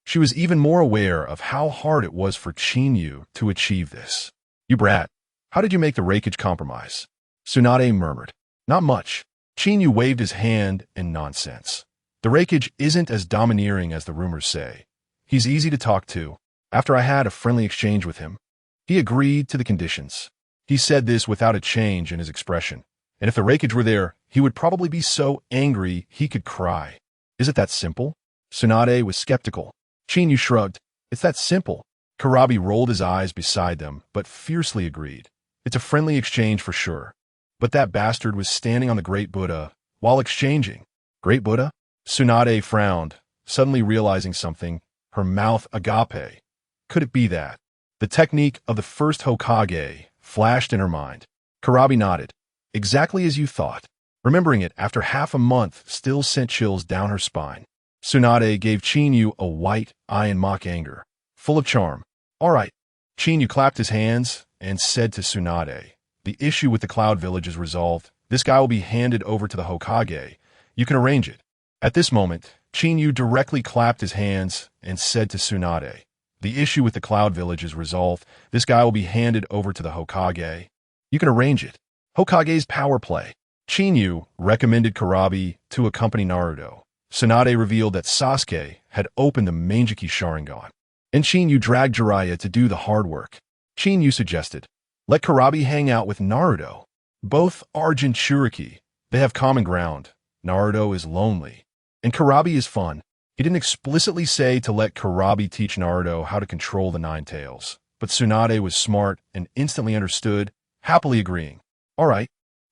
She was even more aware of how hard it was for Chinyu to achieve this. "You brat, how did you make the Raikage compromise?" Tsunade murmured. "Not much." Chinyu waved his hand in nonsense. "The Raikage isn't as domineering as the rumors say. He's easy to talk to. After I had a friendly exchange with him, he agreed to the conditions." He said this without a change in his expression. And if the Raikage were there, he would probably be so angry he could cry. "Is it that simple?" Tsunade was skeptical. Chinyu shrugged. "It's that simple." Karabi rolled his eyes beside them, but fiercely agreed. "It's a friendly exchange for sure." But that bastard was standing on the Great Buddha while exchanging. "Great Buddha?" Tsunade frowned, suddenly realizing something. Her mouth agape. Could it be that? The technique of the first Hokage flashed in her mind. Karabi nodded. "Exactly as you thought." Remembering it after half a month still sent chills down her spine. Tsunade gave Chinyu a white eye in mock anger, full of charm. "All right." Chinyu clapped his hands and said to Tsunade, "The issue with the Cloud Village is resolved. This guy will be handed over to the Hokage. You can arrange it." At this moment, Chinyu directly clapped his hands and said to Tsunade, "The issue with the Cloud Village is resolved. This guy will be handed over to the Hokage. You can arrange it." Hokage's power play. Chinyu recommended Karabi to accompany Naruto. Tsunade revealed that Sasuke had opened the Manjiki Sharingan, and Chinyu dragged Jiraiya to do the hard work. Chinyu suggested, "Let Karabi hang out with Naruto. Both are Jinchuriki. They have common ground. Naruto is lonely, and Karabi is fun." He didn't explicitly say to let Karabi teach Naruto how to control the Nine Tails, but Tsunade was smart and instantly understood, happily agreeing. "All right,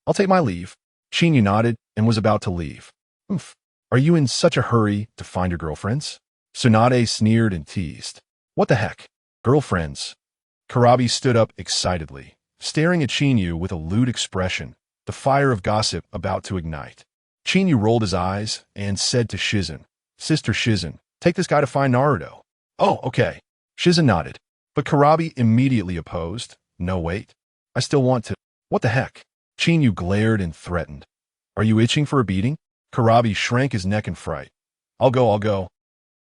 I'll take my leave." Chinyu nodded and was about to leave. "Oof. Are you in such a hurry to find your girlfriends?" Tsunade sneered and teased. "What the heck? Girlfriends?" Karabi stood up excitedly, staring at Chinyu with a lewd expression, the fire of gossip about to ignite. Chinyu rolled his eyes and said to Shizen, "Sister Shizen, take this guy to find Naruto." "Oh, okay." Shizen nodded, but Karabi immediately opposed. "No, wait. I still want to." "What the heck?" Chinyu glared and threatened. "Are you itching for a beating?" Karabi shrank his neck in fright. I'll go."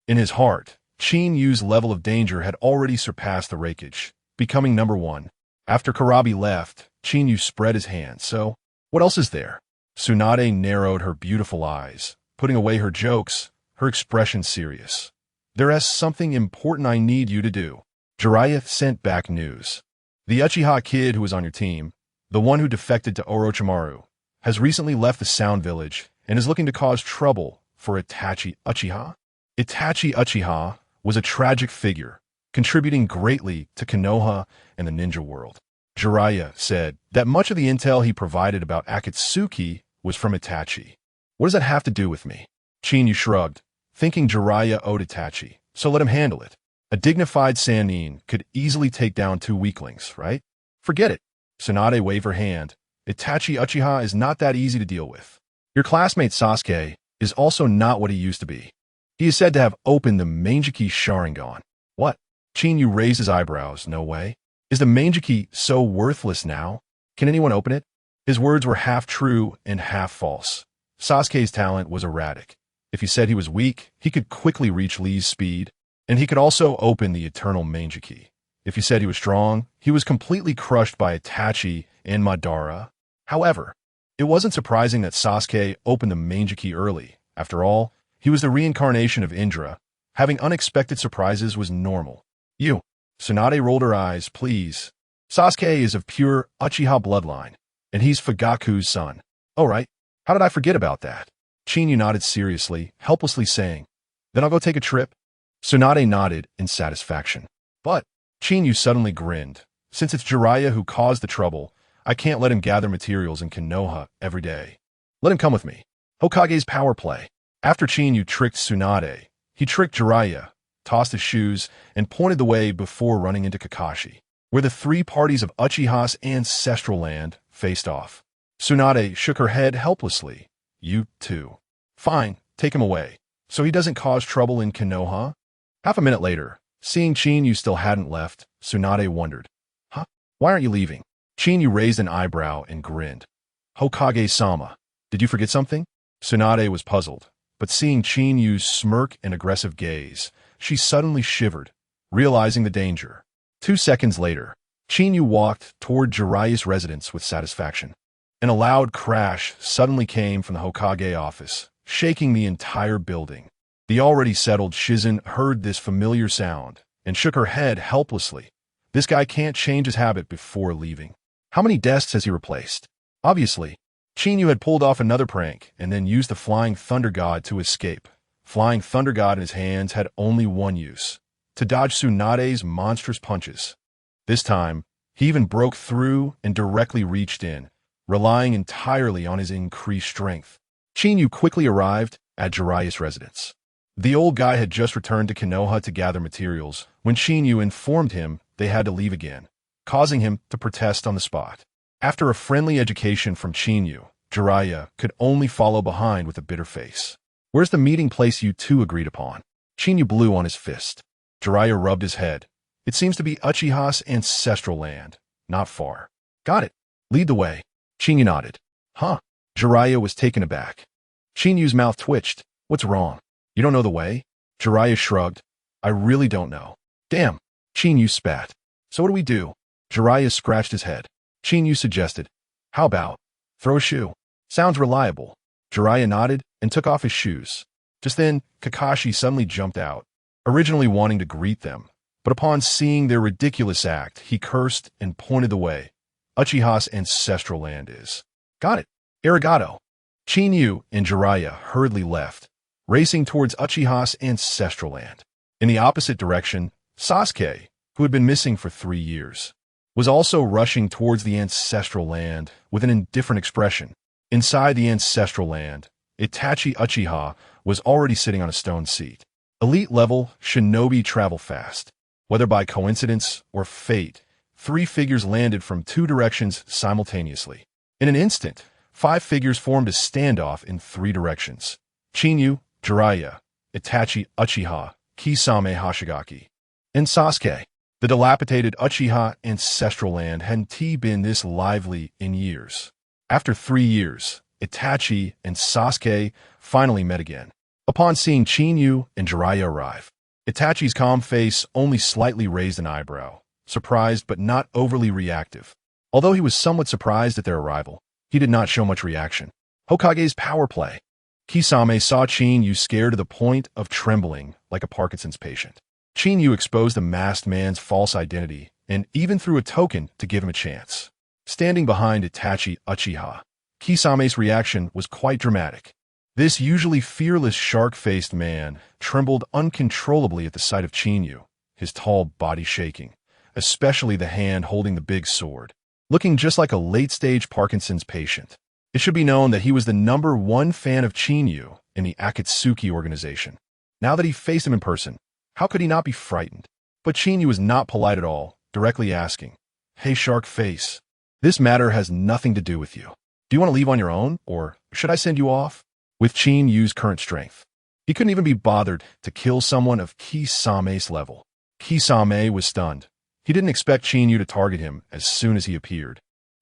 In his heart, Chinyu's level of danger had already surpassed the Raikage, becoming number one. After Karabi left, Chinyu spread his hands. "So, what else is there?" Tsunade narrowed her beautiful eyes, putting away her jokes, her expression serious. "There is something important I need you to do." Jiraiya sent back news. "The Uchiha kid who was on your team, the one who defected to Orochimaru, has recently left the Sound Village and is looking to cause trouble for Itachi Uchiha." Itachi Uchiha was a tragic figure, contributing greatly to Konoha and the ninja world. Jiraiya said that much of the intel he provided about Akatsuki was from Itachi. "What does that have to do with me?" Chinyu shrugged, thinking Jiraiya owed Itachi, so let him handle it. A dignified Sannin could easily take down two weaklings, right? "Forget it." Tsunade waved her hand. "Itachi Uchiha is not that easy to deal with. Your classmate Sasuke is also not what he used to be. He is said to have opened the Manjiki Sharingan." "What?" Chinyu raised his eyebrows. "No way. Is the Manjiki so worthless now? Can anyone open it?" His words were half true and half false. Sasuke's talent was erratic. If he said he was weak, he could quickly reach Lee's speed, and he could also open the eternal Manjiki. If he said he was strong, he was completely crushed by Itachi and Madara. However, it wasn't surprising that Sasuke opened the Manjiki early. After all, he was the reincarnation of Indra. Having unexpected surprises was normal. "You." Tsunade rolled her eyes. "Please. Sasuke is of pure Uchiha bloodline, and he's Fugaku's son." "Oh, right. How did I forget about that?" Chinyu nodded seriously, helplessly saying, "Then I'll go take a trip." Tsunade nodded in satisfaction. "But," Chinyu suddenly grinned, "since it's Jiraiya who caused the trouble, I can't let him gather materials in Konoha every day. Let him come with me." Hokage's power play. After Chinyu tricked Tsunade, he tricked Jiraiya, tossed his shoes, and pointed the way before running into Kakashi. where the three parties of Uchiha's ancestral land faced off. Tsunade shook her head helplessly. You too. Fine, take him away, so he doesn't cause trouble in Konoha? Half a minute later, seeing Chinyu still hadn't left, Tsunade wondered. Huh? Why aren't you leaving? Chinyu raised an eyebrow and grinned. Hokage-sama, did you forget something? Tsunade was puzzled, but seeing Chinyu's smirk and aggressive gaze, she suddenly shivered, realizing the danger. 2 seconds later, Chinyu walked toward Jiraiya's residence with satisfaction. And a loud crash suddenly came from the Hokage office, shaking the entire building. The already settled Shizen heard this familiar sound and shook her head helplessly. This guy can't change his habit before leaving. How many desks has he replaced? Obviously, Chinyu had pulled off another prank and then used the Flying Thunder God to escape. Flying Thunder God in his hands had only one use: to dodge Tsunade's monstrous punches. This time, he even broke through and directly reached in, relying entirely on his increased strength. Chinyu quickly arrived at Jiraiya's residence. The old guy had just returned to Konoha to gather materials when Chinyu informed him they had to leave again, causing him to protest on the spot. After a friendly education from Chinyu, Jiraiya could only follow behind with a bitter face. Where's the meeting place you two agreed upon? Chinyu blew on his fist. Jiraiya rubbed his head. It seems to be Uchiha's ancestral land, not far. Got it. Lead the way. Chinyu nodded. Huh? Jiraiya was taken aback. Chinyu's mouth twitched. What's wrong? You don't know the way? Jiraiya shrugged. I really don't know. Damn. Chinyu spat. So what do we do? Jiraiya scratched his head. Chinyu suggested. How about throw a shoe? Sounds reliable. Jiraiya nodded and took off his shoes. Just then, Kakashi suddenly jumped out, originally wanting to greet them, but upon seeing their ridiculous act, he cursed and pointed the way. Uchiha's ancestral land is. Got it. Arigato. Chinyu and Jiraiya hurriedly left, racing towards Uchiha's ancestral land. In the opposite direction, Sasuke, who had been missing for 3 years, was also rushing towards the ancestral land with an indifferent expression. Inside the ancestral land, Itachi Uchiha was already sitting on a stone seat. Elite-level shinobi travel fast. Whether by coincidence or fate, 3 figures landed from 2 directions simultaneously. In an instant, 5 figures formed a standoff in 3 directions. Chinyu, Jiraiya, Itachi Uchiha, Kisame Hashigaki, and Sasuke. The dilapidated Uchiha ancestral land hadn't been this lively in years. After 3 years, Itachi and Sasuke finally met again. Upon seeing Chinyu and Jiraiya arrive, Itachi's calm face only slightly raised an eyebrow, surprised but not overly reactive. Although he was somewhat surprised at their arrival, he did not show much reaction. Hokage's power play. Kisame saw Chinyu scared to the point of trembling like a Parkinson's patient. Chinyu exposed the masked man's false identity and even threw a token to give him a chance. Standing behind Itachi Uchiha, Kisame's reaction was quite dramatic. This usually fearless shark-faced man trembled uncontrollably at the sight of Chinyu, his tall body shaking, especially the hand holding the big sword, looking just like a late-stage Parkinson's patient. It should be known that he was the #1 fan of Chinyu in the Akatsuki organization. Now that he faced him in person, how could he not be frightened? But Chinyu was not polite at all, directly asking, Hey Shark Face, this matter has nothing to do with you. Do you want to leave on your own, or should I send you off? With Chinyu's current strength, he couldn't even be bothered to kill someone of Kisame's level. Kisame was stunned. He didn't expect Chinyu to target him as soon as he appeared,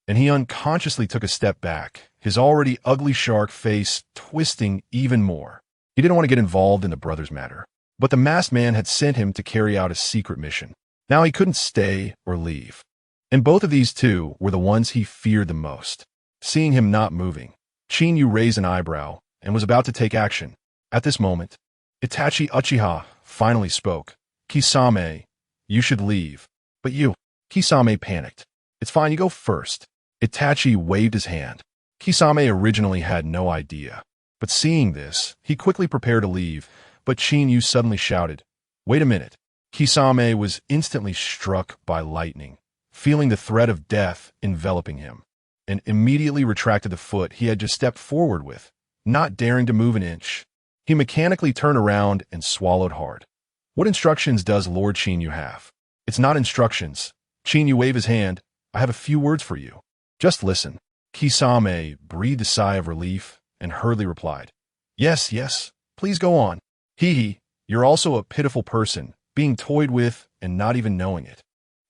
and he unconsciously took a step back, his already ugly shark face twisting even more. He didn't want to get involved in the brothers' matter, but the masked man had sent him to carry out a secret mission. Now he couldn't stay or leave. And both of these two were the ones he feared the most. Seeing him not moving, Chinyu raised an eyebrow and was about to take action. At this moment, Itachi Uchiha finally spoke. Kisame, you should leave. But you. Kisame panicked. It's fine, you go first. Itachi waved his hand. Kisame originally had no idea, but seeing this, he quickly prepared to leave, but Chinyu suddenly shouted, Wait a minute. Kisame was instantly struck by lightning, feeling the threat of death enveloping him, and immediately retracted the foot he had just stepped forward with, not daring to move an inch. He mechanically turned around and swallowed hard. What instructions does Lord Chinyu have? It's not instructions. Chinyu waved his hand. I have a few words for you. Just listen. Kisame breathed a sigh of relief and hurriedly replied. Yes, yes, please go on. Hee, you're also a pitiful person, being toyed with and not even knowing it.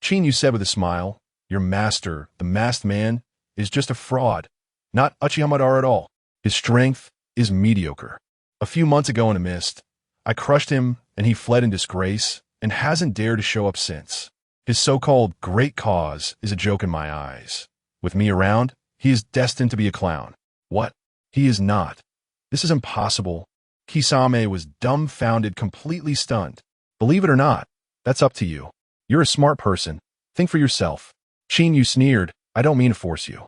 Chinyu said with a smile, your master, the masked man, is just a fraud, not Uchiha Madara at all. His strength is mediocre. A few months ago in a mist, I crushed him and he fled in disgrace and hasn't dared to show up since. His so-called great cause is a joke in my eyes. With me around, he is destined to be a clown. What? He is not. This is impossible. Kisame was dumbfounded, completely stunned. Believe it or not, that's up to you. You're a smart person. Think for yourself. Chinyu sneered, I don't mean to force you.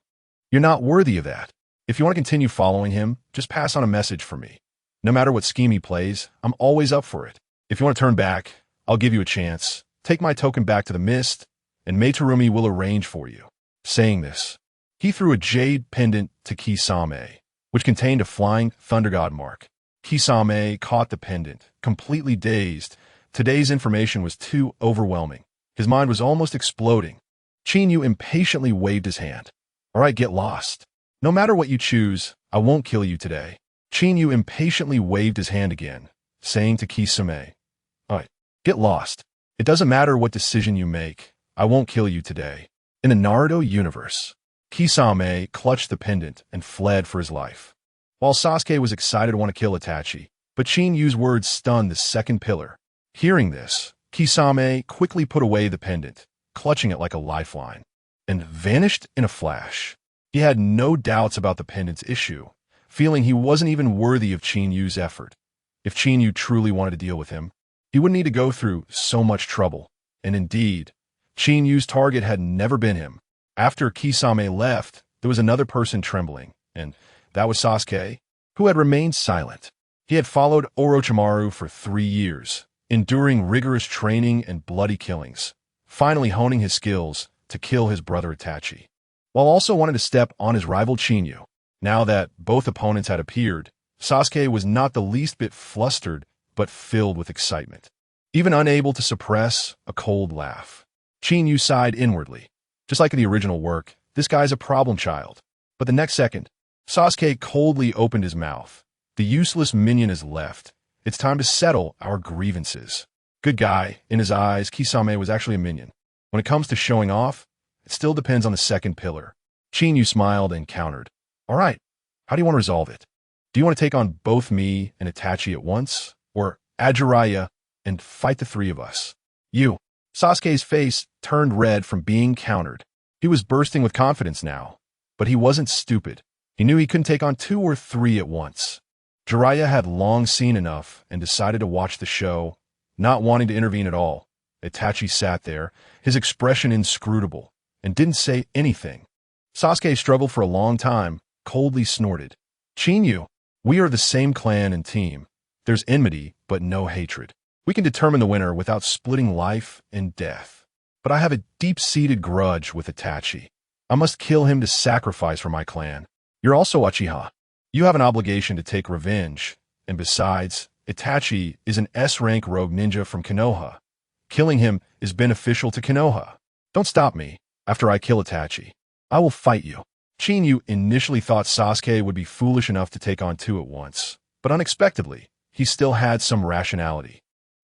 You're not worthy of that. If you want to continue following him, just pass on a message for me. No matter what scheme he plays, I'm always up for it. If you want to turn back, I'll give you a chance. Take my token back to the mist, and Meitarumi will arrange for you. Saying this, he threw a jade pendant to Kisame, which contained a flying thunder god mark. Kisame caught the pendant, completely dazed. Today's information was too overwhelming. His mind was almost exploding. Chinyu impatiently waved his hand. All right, get lost. No matter what you choose, I won't kill you today. Chinyu impatiently waved his hand again, saying to Kisame, all right, get lost. It doesn't matter what decision you make, I won't kill you today. In the Naruto universe, Kisame clutched the pendant and fled for his life. While Sasuke was excited to want to kill Itachi, but Chinyu's words stunned the second pillar. Hearing this, Kisame quickly put away the pendant, clutching it like a lifeline, and vanished in a flash. He had no doubts about the pendant's issue, feeling he wasn't even worthy of Chinyu's effort. If Chinyu truly wanted to deal with him, he wouldn't need to go through so much trouble. And indeed, Chinyu's target had never been him. After Kisame left, there was another person trembling, and that was Sasuke, who had remained silent. He had followed Orochimaru for 3 years, enduring rigorous training and bloody killings, finally honing his skills to kill his brother Itachi, while also wanting to step on his rival Chinyu. Now that both opponents had appeared, Sasuke was not the least bit flustered, but filled with excitement, even unable to suppress a cold laugh. Chinyu sighed inwardly. Just like in the original work, this guy's a problem child. But the next second, Sasuke coldly opened his mouth. The useless minion is left. It's time to settle our grievances. Good guy. In his eyes, Kisame was actually a minion. When it comes to showing off, it still depends on the second pillar. Chinyu smiled and countered. All right, how do you want to resolve it? Do you want to take on both me and Itachi at once? Or Ajiraya and fight the 3 of us? You. Sasuke's face turned red from being countered. He was bursting with confidence now. But he wasn't stupid. He knew he couldn't take on 2 or 3 at once. Jiraiya had long seen enough and decided to watch the show, not wanting to intervene at all. Itachi sat there, his expression inscrutable, and didn't say anything. Sasuke struggled for a long time, coldly snorted. Chinyu, we are the same clan and team. There's enmity, but no hatred. We can determine the winner without splitting life and death. But I have a deep-seated grudge with Itachi. I must kill him to sacrifice for my clan. You're also Uchiha. You have an obligation to take revenge. And besides, Itachi is an S-rank rogue ninja from Konoha. Killing him is beneficial to Konoha. Don't stop me. After I kill Itachi, I will fight you. Chinyu initially thought Sasuke would be foolish enough to take on 2 at once, but unexpectedly, he still had some rationality.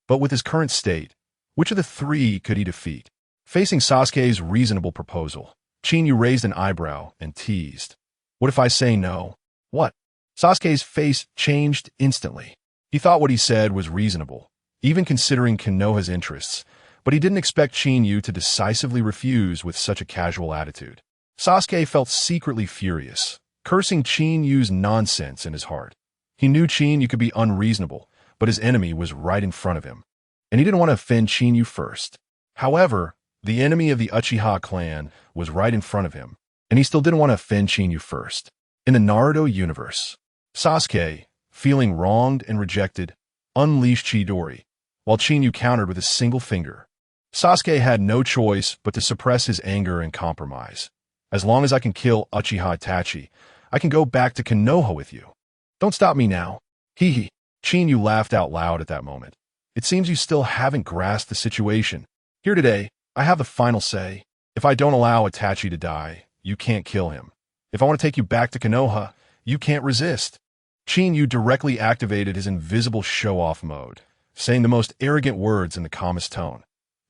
But with his current state, which of the 3 could he defeat? Facing Sasuke's reasonable proposal, Chinyu raised an eyebrow and teased. What if I say no? What? Sasuke's face changed instantly. He thought what he said was reasonable, even considering Konoha's interests, but he didn't expect Chinyu to decisively refuse with such a casual attitude. Sasuke felt secretly furious, cursing Chinyu's nonsense in his heart. He knew Chinyu could be unreasonable, but his enemy was right in front of him, and he didn't want to offend Chinyu first. However, the enemy of the Uchiha clan was right in front of him, and he still didn't want to offend Chinyu first. In the Naruto universe, Sasuke, feeling wronged and rejected, unleashed Chidori, while Chinyu countered with a single finger. Sasuke had no choice but to suppress his anger and compromise. As long as I can kill Uchiha Itachi, I can go back to Konoha with you. Don't stop me now. Hee hee. Chinyu laughed out loud at that moment. It seems you still haven't grasped the situation. Here today, I have the final say. If I don't allow Itachi to die, you can't kill him. If I want to take you back to Konoha, you can't resist. Chinyu directly activated his invisible show-off mode, saying the most arrogant words in the calmest tone.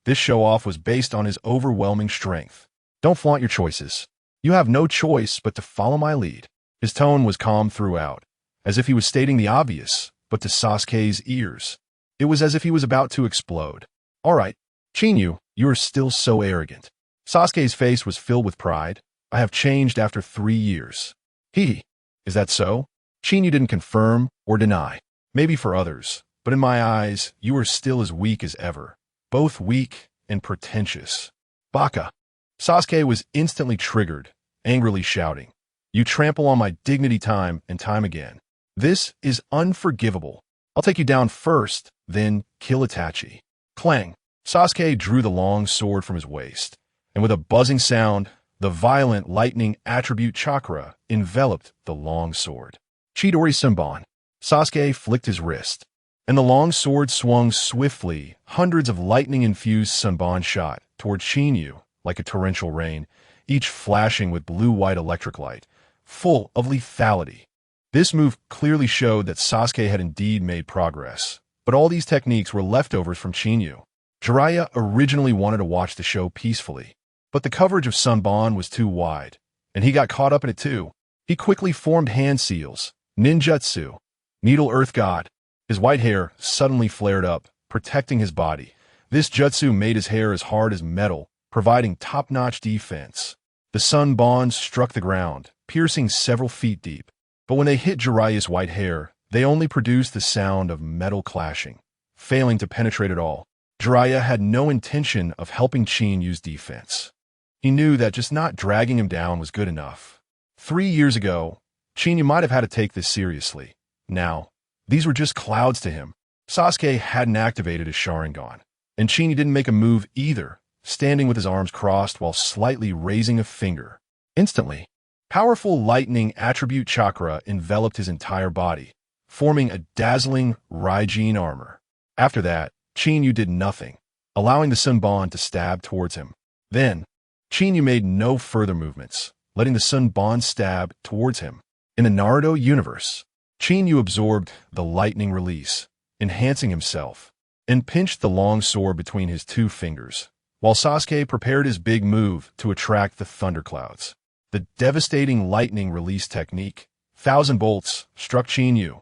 This show-off was based on his overwhelming strength. Don't flaunt your choices. You have no choice but to follow my lead. His tone was calm throughout, as if he was stating the obvious, but to Sasuke's ears, it was as if he was about to explode. All right, Chinyu, you are still so arrogant. Sasuke's face was filled with pride. I have changed after 3 years. Is that so? Chinyu didn't confirm or deny. Maybe for others, but in my eyes, you are still as weak as ever. Both weak and pretentious. Baka. Sasuke was instantly triggered, angrily shouting, "You trample on my dignity time and time again. This is unforgivable. I'll take you down first, then kill Itachi." Clang. Sasuke drew the long sword from his waist, and with a buzzing sound, the violent lightning attribute chakra enveloped the long sword. Chidori Senbon. Sasuke flicked his wrist, and the long sword swung swiftly. Hundreds of lightning-infused Senbon shot toward Chinyu like a torrential rain, each flashing with blue-white electric light, full of lethality. This move clearly showed that Sasuke had indeed made progress, but all these techniques were leftovers from Chinyu. Jiraiya originally wanted to watch the show peacefully, but the coverage of Senbon was too wide, and he got caught up in it too. He quickly formed hand seals, ninjutsu, needle earth god. His white hair suddenly flared up, protecting his body. This jutsu made his hair as hard as metal, providing top-notch defense. The Senbon struck the ground, piercing several feet deep, but when they hit Jiraiya's white hair, they only produced the sound of metal clashing, failing to penetrate at all. Jiraiya had no intention of helping Chinyu's defense. He knew that just not dragging him down was good enough. 3 years ago, Chinyu might have had to take this seriously. Now, these were just clouds to him. Sasuke hadn't activated his Sharingan, and Chinyu didn't make a move either, standing with his arms crossed while slightly raising a finger. Instantly, powerful lightning attribute chakra enveloped his entire body, forming a dazzling Raijin armor. After that, Chinyu did nothing, allowing the Senbon to stab towards him. Then, Chinyu made no further movements, letting the Senbon stab towards him. In the Naruto universe, Chinyu absorbed the lightning release, enhancing himself, and pinched the long sword between his 2 fingers, while Sasuke prepared his big move to attract the thunderclouds. The devastating lightning release technique, 1,000 bolts, struck Chinyu,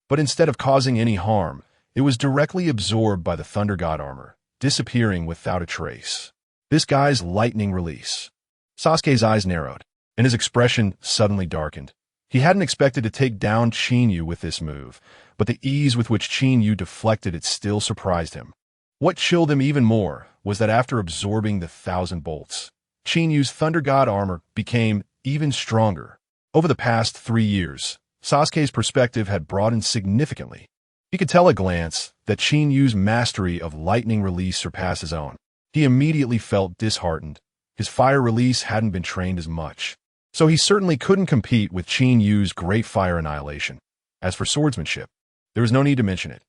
but instead of causing any harm, it was directly absorbed by the Thunder God armor, disappearing without a trace. This guy's lightning release. Sasuke's eyes narrowed, and his expression suddenly darkened. He hadn't expected to take down Chinyu with this move, but the ease with which Chinyu deflected it still surprised him. What chilled him even more was that after absorbing the 1,000 bolts, Chinyu's Thunder God armor became even stronger. Over the past 3 years, Sasuke's perspective had broadened significantly. He could tell at a glance that Chinyu's mastery of lightning release surpassed his own. He immediately felt disheartened. His fire release hadn't been trained as much, so he certainly couldn't compete with Chinyu's great fire annihilation. As for swordsmanship, there was no need to mention it.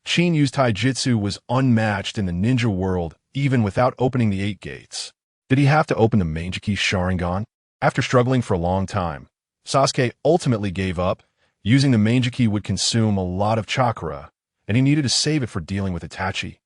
Chinyu's taijutsu was unmatched in the ninja world even without opening the 8 gates. Did he have to open the Mangekyou Sharingan? After struggling for a long time, Sasuke ultimately gave up. Using the Mangekyou would consume a lot of chakra, and he needed to save it for dealing with Itachi.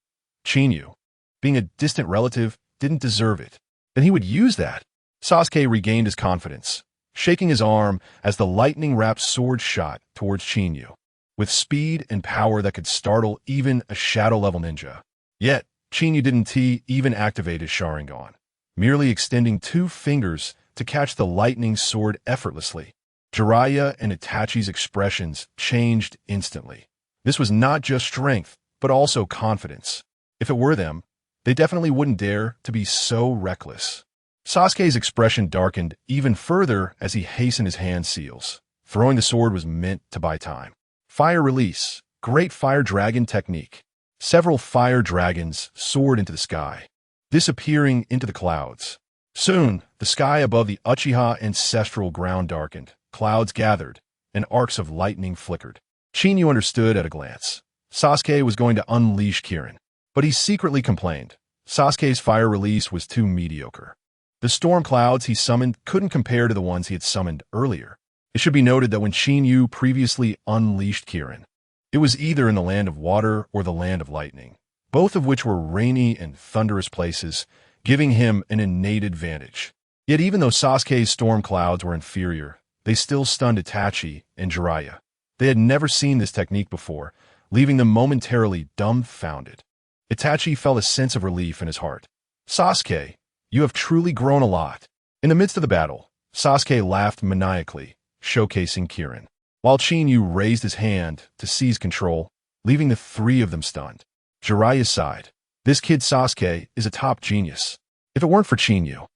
Chinyu, being a distant relative, didn't deserve it. Then he would use that. Sasuke regained his confidence, shaking his arm as the lightning-wrapped sword shot towards Chinyu, with speed and power that could startle even a shadow-level ninja. Yet, Chinyu didn't even activate his Sharingan, merely extending 2 fingers to catch the lightning sword effortlessly. Jiraiya and Itachi's expressions changed instantly. This was not just strength, but also confidence. If it were them, they definitely wouldn't dare to be so reckless. Sasuke's expression darkened even further as he hastened his hand seals. Throwing the sword was meant to buy time. Fire release, great fire dragon technique. Several fire dragons soared into the sky, disappearing into the clouds. Soon, the sky above the Uchiha ancestral ground darkened. Clouds gathered, and arcs of lightning flickered. Chinyu understood at a glance. Sasuke was going to unleash Kirin, but he secretly complained. Sasuke's fire release was too mediocre. The storm clouds he summoned couldn't compare to the ones he had summoned earlier. It should be noted that when Qinyu previously unleashed Kirin, it was either in the land of water or the land of lightning, both of which were rainy and thunderous places, giving him an innate advantage. Yet even though Sasuke's storm clouds were inferior, they still stunned Itachi and Jiraiya. They had never seen this technique before, leaving them momentarily dumbfounded. Itachi felt a sense of relief in his heart. Sasuke, you have truly grown a lot. In the midst of the battle, Sasuke laughed maniacally, showcasing Kirin, while Qinyu raised his hand to seize control, leaving the three of them stunned. Jiraiya sighed. This kid Sasuke is a top genius. If it weren't for Qinyu,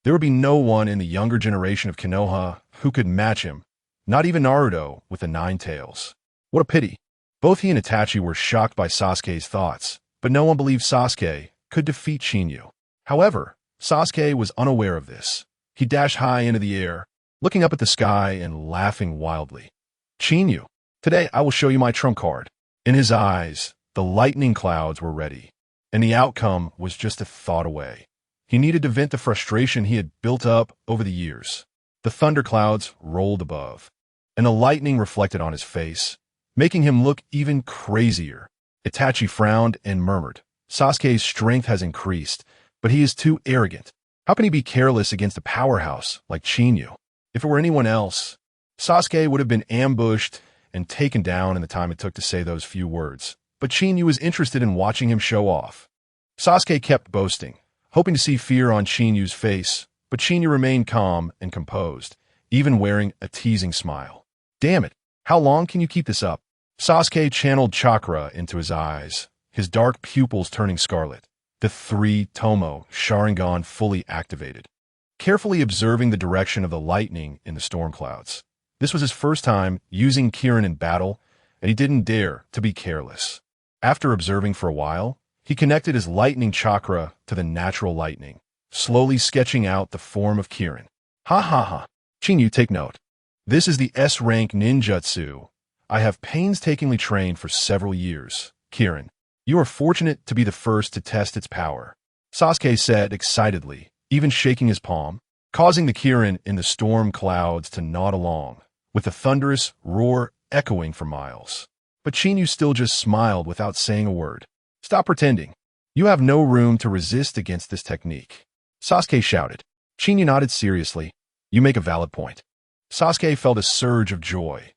there would be no one in the younger generation of Konoha who could match him, not even Naruto with the 9 tails. What a pity. Both he and Itachi were shocked by Sasuke's thoughts, but no one believed Sasuke could defeat Qinyu. However, Sasuke was unaware of this. He dashed high into the air, looking up at the sky and laughing wildly. Qinyu, today I will show you my trump card. In his eyes, the lightning clouds were ready, and the outcome was just a thought away. He needed to vent the frustration he had built up over the years. The thunderclouds rolled above, and the lightning reflected on his face, making him look even crazier. Itachi frowned and murmured, Sasuke's strength has increased, but he is too arrogant. How can he be careless against a powerhouse like Qinyu? If it were anyone else, Sasuke would have been ambushed and taken down in the time it took to say those few words. But Qinyu was interested in watching him show off. Sasuke kept boasting, hoping to see fear on Qinyu's face, but Qinyu remained calm and composed, even wearing a teasing smile. Damn it, how long can you keep this up? Sasuke channeled chakra into his eyes, his dark pupils turning scarlet. The 3 Tomo Sharingan fully activated, carefully observing the direction of the lightning in the storm clouds. This was his first time using Kirin in battle, and he didn't dare to be careless. After observing for a while, he connected his lightning chakra to the natural lightning, slowly sketching out the form of Kirin. Ha ha ha. Qinyu, take note. This is the S-rank ninjutsu I have painstakingly trained for several years. Kirin, you are fortunate to be the first to test its power, Sasuke said excitedly, even shaking his palm, causing the Kirin in the storm clouds to nod along, with a thunderous roar echoing for miles. But Qinyu still just smiled without saying a word. Stop pretending. You have no room to resist against this technique, Sasuke shouted. Qinyu nodded seriously. You make a valid point. Sasuke felt a surge of joy.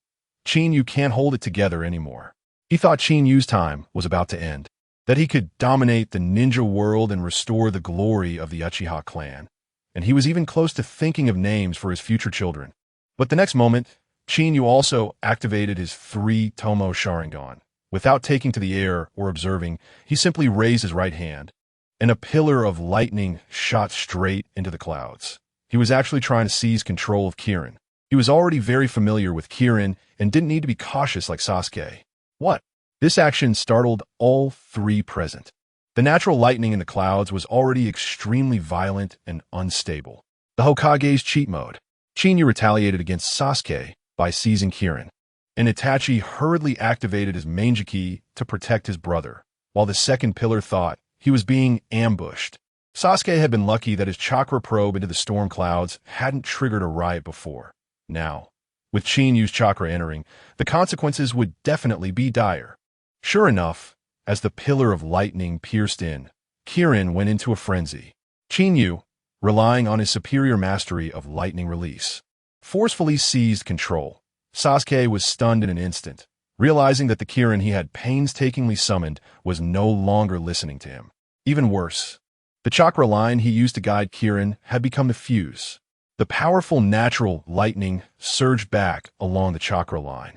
Qinyu can't hold it together anymore. He thought Qinyu's time was about to end, that he could dominate the ninja world and restore the glory of the Uchiha clan, and he was even close to thinking of names for his future children. But the next moment, Qinyu also activated his 3 Tomo Sharingan. Without taking to the air or observing, he simply raised his right hand, and a pillar of lightning shot straight into the clouds. He was actually trying to seize control of Kirin. He was already very familiar with Kirin and didn't need to be cautious like Sasuke. What? This action startled all 3 present. The natural lightning in the clouds was already extremely violent and unstable. The Hokage's cheat mode. Qinyu retaliated against Sasuke by seizing Kirin, and Itachi hurriedly activated his Manjiki to protect his brother, while the second pillar thought he was being ambushed. Sasuke had been lucky that his chakra probe into the storm clouds hadn't triggered a riot before. Now, with Qinyu's chakra entering, the consequences would definitely be dire. Sure enough, as the pillar of lightning pierced in, Kirin went into a frenzy. Qinyu, relying on his superior mastery of lightning release, forcefully seized control. Sasuke was stunned in an instant, realizing that the Kirin he had painstakingly summoned was no longer listening to him. Even worse, the chakra line he used to guide Kirin had become the fuse. The powerful natural lightning surged back along the chakra line.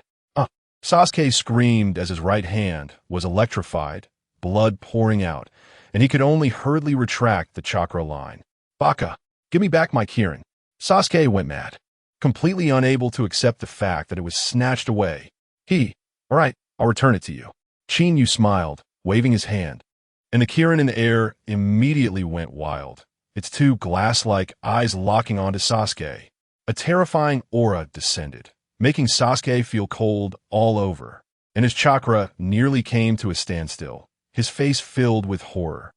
Sasuke screamed as his right hand was electrified, blood pouring out, and he could only hurriedly retract the chakra line. Baka, give me back my Kirin. Sasuke went mad, completely unable to accept the fact that it was snatched away. All right, I'll return it to you. Qinyu smiled, waving his hand, and the Kirin in the air immediately went wild, its 2 glass-like eyes locking onto Sasuke. A terrifying aura descended, making Sasuke feel cold all over, and his chakra nearly came to a standstill, his face filled with horror.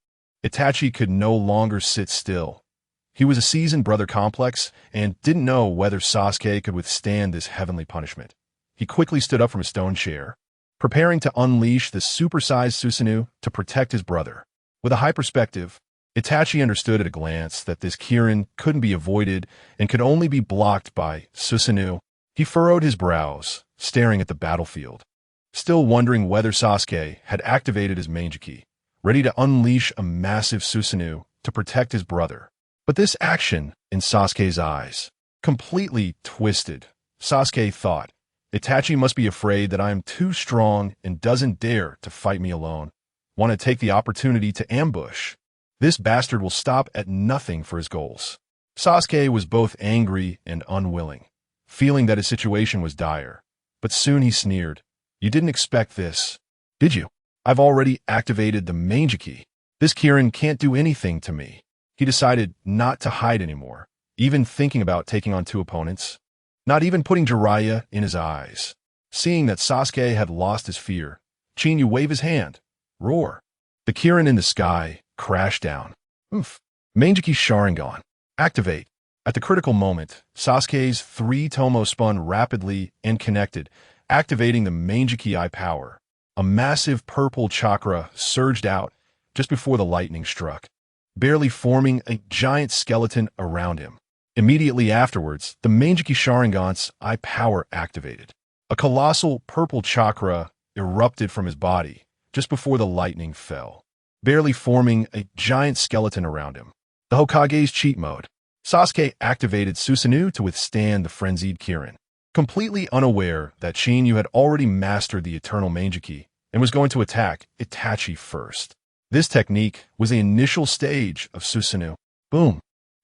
Itachi could no longer sit still. He was a seasoned brother complex and didn't know whether Sasuke could withstand this heavenly punishment. He quickly stood up from his stone chair, preparing to unleash the supersized Susanoo to protect his brother. With a high perspective, Itachi understood at a glance that this Kirin couldn't be avoided and could only be blocked by Susanoo. He furrowed his brows, staring at the battlefield, still wondering whether Sasuke had activated his Manjiki, ready to unleash a massive Susanoo to protect his brother. But this action, in Sasuke's eyes, completely twisted. Sasuke thought, Itachi must be afraid that I am too strong and doesn't dare to fight me alone. Want to take the opportunity to ambush. This bastard will stop at nothing for his goals. Sasuke was both angry and unwilling, feeling that his situation was dire. But soon he sneered. You didn't expect this, did you? I've already activated the Manjiki. This Kirin can't do anything to me. He decided not to hide anymore, even thinking about taking on two opponents, not even putting Jiraiya in his eyes. Seeing that Sasuke had lost his fear, Chinyu waved his hand. Roar. The Kirin in the sky crashed down. Oof. Manjiki Sharingan. Activate. At the critical moment, Sasuke's three tomo spun rapidly and connected, activating the Manjiki eye power. A massive purple chakra surged out just before the lightning struck, barely forming a giant skeleton around him. Immediately afterwards, the Manjiki Sharingan's eye power activated. A colossal purple chakra erupted from his body just before the lightning fell, barely forming a giant skeleton around him. The Hokage's cheat mode. Sasuke activated Susanoo to withstand the frenzied Kirin, completely unaware that Chinyu had already mastered the eternal Manjiki and was going to attack Itachi first. This technique was the initial stage of Susanoo. Boom!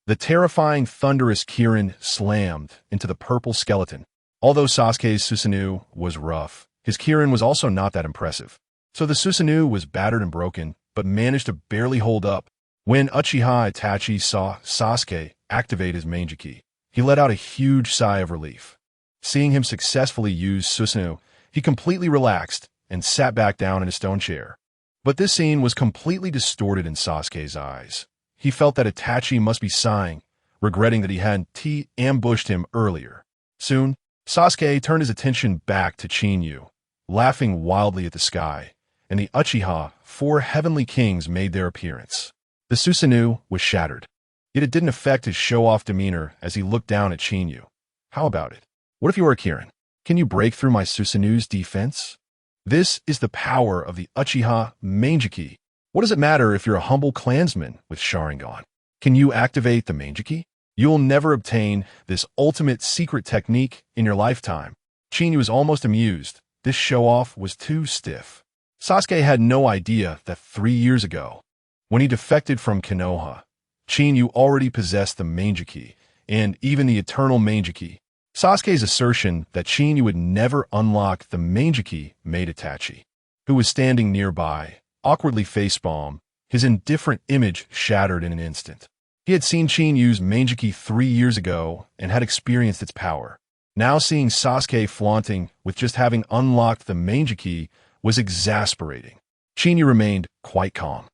The terrifying, thunderous Kirin slammed into the purple skeleton. Although Sasuke's Susanoo was rough, his Kirin was also not that impressive. So the Susanoo was battered and broken, but managed to barely hold up. When Uchiha Itachi saw Sasuke activate his Manjiki, he let out a huge sigh of relief. Seeing him successfully use Susanoo, he completely relaxed and sat back down in his stone chair. But this scene was completely distorted in Sasuke's eyes. He felt that Itachi must be sighing, regretting that he hadn't ambushed him earlier. Soon, Sasuke turned his attention back to Chinyu, laughing wildly at the sky, and the Uchiha, four heavenly kings, made their appearance. The Susanoo was shattered, yet it didn't affect his show-off demeanor as he looked down at Chinyu. How about it? What if you were a Kirin? Can you break through my Susanoo's defense? This is the power of the Uchiha Manjiki. What does it matter if you're a humble clansman with Sharingan? Can you activate the Manjiki? You'll never obtain this ultimate secret technique in your lifetime. Chinyu was almost amused. This show-off was too stiff. Sasuke had no idea that 3 years ago, when he defected from Konoha, Chinyu already possessed the Manjiki, and even the eternal Manjiki. Sasuke's assertion that Chinyu would never unlock the Manjiki made Itachi, who was standing nearby, awkwardly facepalm, his indifferent image shattered in an instant. He had seen Chinyu's Manjiki 3 years ago and had experienced its power. Now seeing Sasuke flaunting with just having unlocked the Manjiki was exasperating. Chinyu remained quite calm.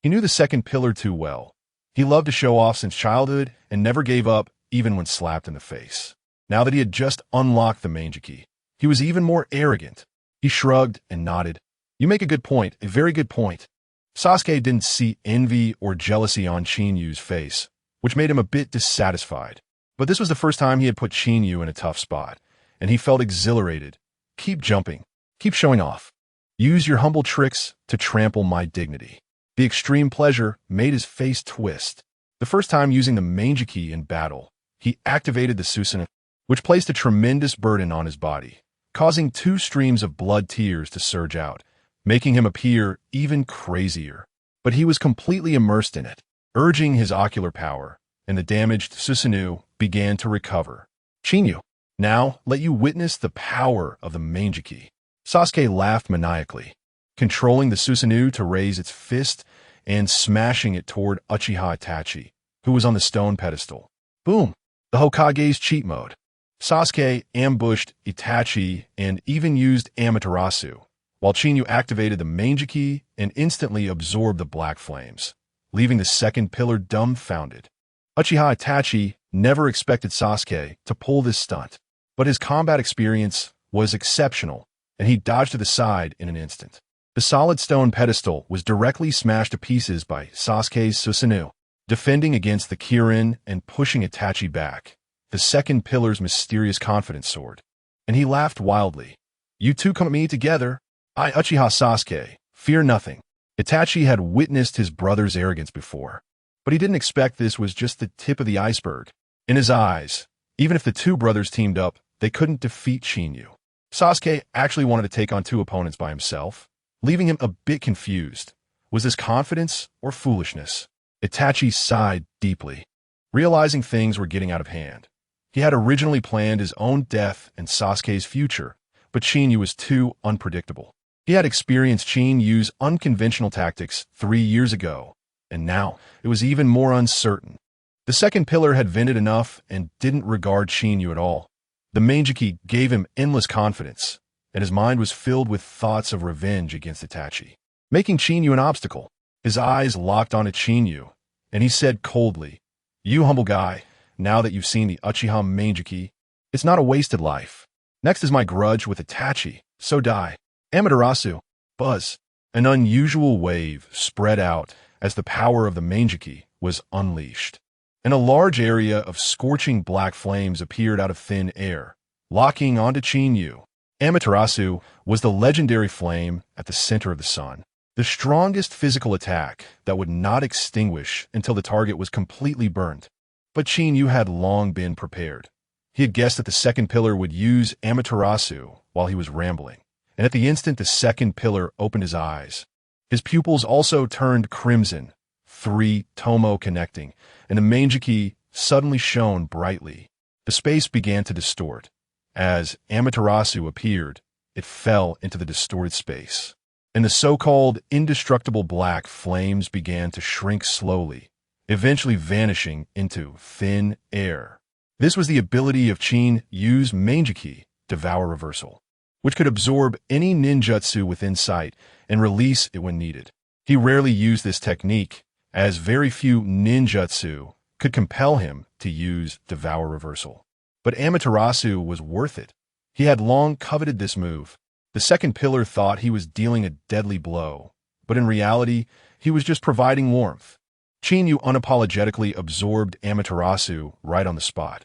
He knew the second pillar too well. He loved to show off since childhood and never gave up even when slapped in the face. Now that he had just unlocked the Manjiki, he was even more arrogant. He shrugged and nodded. You make a good point, a very good point. Sasuke didn't see envy or jealousy on Chinyu's face, which made him a bit dissatisfied. But this was the first time he had put Chinyu in a tough spot, and he felt exhilarated. Keep jumping. Keep showing off. Use your humble tricks to trample my dignity. The extreme pleasure made his face twist. The first time using the Manjiki in battle, he activated the Susanoo, which placed a tremendous burden on his body, causing 2 streams of blood tears to surge out, making him appear even crazier. But he was completely immersed in it, urging his ocular power, and the damaged Susanoo began to recover. Chinyu, now let you witness the power of the Manjiki. Sasuke laughed maniacally, controlling the Susanoo to raise its fist and smashing it toward Uchiha Itachi, who was on the stone pedestal. Boom! The Hokage's cheat mode. Sasuke ambushed Itachi and even used Amaterasu, while Chinyu activated the Manjiki and instantly absorbed the black flames, leaving the second pillar dumbfounded. Uchiha Itachi never expected Sasuke to pull this stunt, but his combat experience was exceptional, and he dodged to the side in an instant. The solid stone pedestal was directly smashed to pieces by Sasuke's Susanoo, defending against the Kirin and pushing Itachi back, the second pillar's mysterious confidence sword. And he laughed wildly. "You two come at me together. I, Uchiha Sasuke, fear nothing." Itachi had witnessed his brother's arrogance before, but he didn't expect this was just the tip of the iceberg. In his eyes, even if the two brothers teamed up, they couldn't defeat Shinyu. Sasuke actually wanted to take on two opponents by himself, leaving him a bit confused. Was this confidence or foolishness? Itachi sighed deeply, realizing things were getting out of hand. He had originally planned his own death and Sasuke's future, but Shinyu was too unpredictable. He had experienced Chinyu's unconventional tactics 3 years ago, and now it was even more uncertain. The second pillar had vented enough and didn't regard Shinyu at all. The Manjiki gave him endless confidence, and his mind was filled with thoughts of revenge against Itachi, making Shinyu an obstacle. His eyes locked on Shinyu, and he said coldly, "You humble guy, now that you've seen the Uchiha Manjiki, it's not a wasted life. Next is my grudge with Itachi, so die." Amaterasu. Buzz. An unusual wave spread out as the power of the Manjiki was unleashed, and a large area of scorching black flames appeared out of thin air, locking onto Chinyu. Amaterasu was the legendary flame at the center of the sun, the strongest physical attack that would not extinguish until the target was completely burnt. But Chinyu had long been prepared. He had guessed that the second pillar would use Amaterasu while he was rambling, and at the instant the second pillar opened his eyes, his pupils also turned crimson, 3 Tomo connecting, and the Manjiki suddenly shone brightly. The space began to distort. As Amaterasu appeared, it fell into the distorted space, and the so-called indestructible black flames began to shrink slowly, eventually vanishing into thin air. This was the ability of Chinyu's Manjiki, Devour Reversal, which could absorb any ninjutsu within sight and release it when needed. He rarely used this technique, as very few ninjutsu could compel him to use Devour Reversal. But Amaterasu was worth it. He had long coveted this move. The second pillar thought he was dealing a deadly blow, but in reality, he was just providing warmth. Chinyu unapologetically absorbed Amaterasu right on the spot.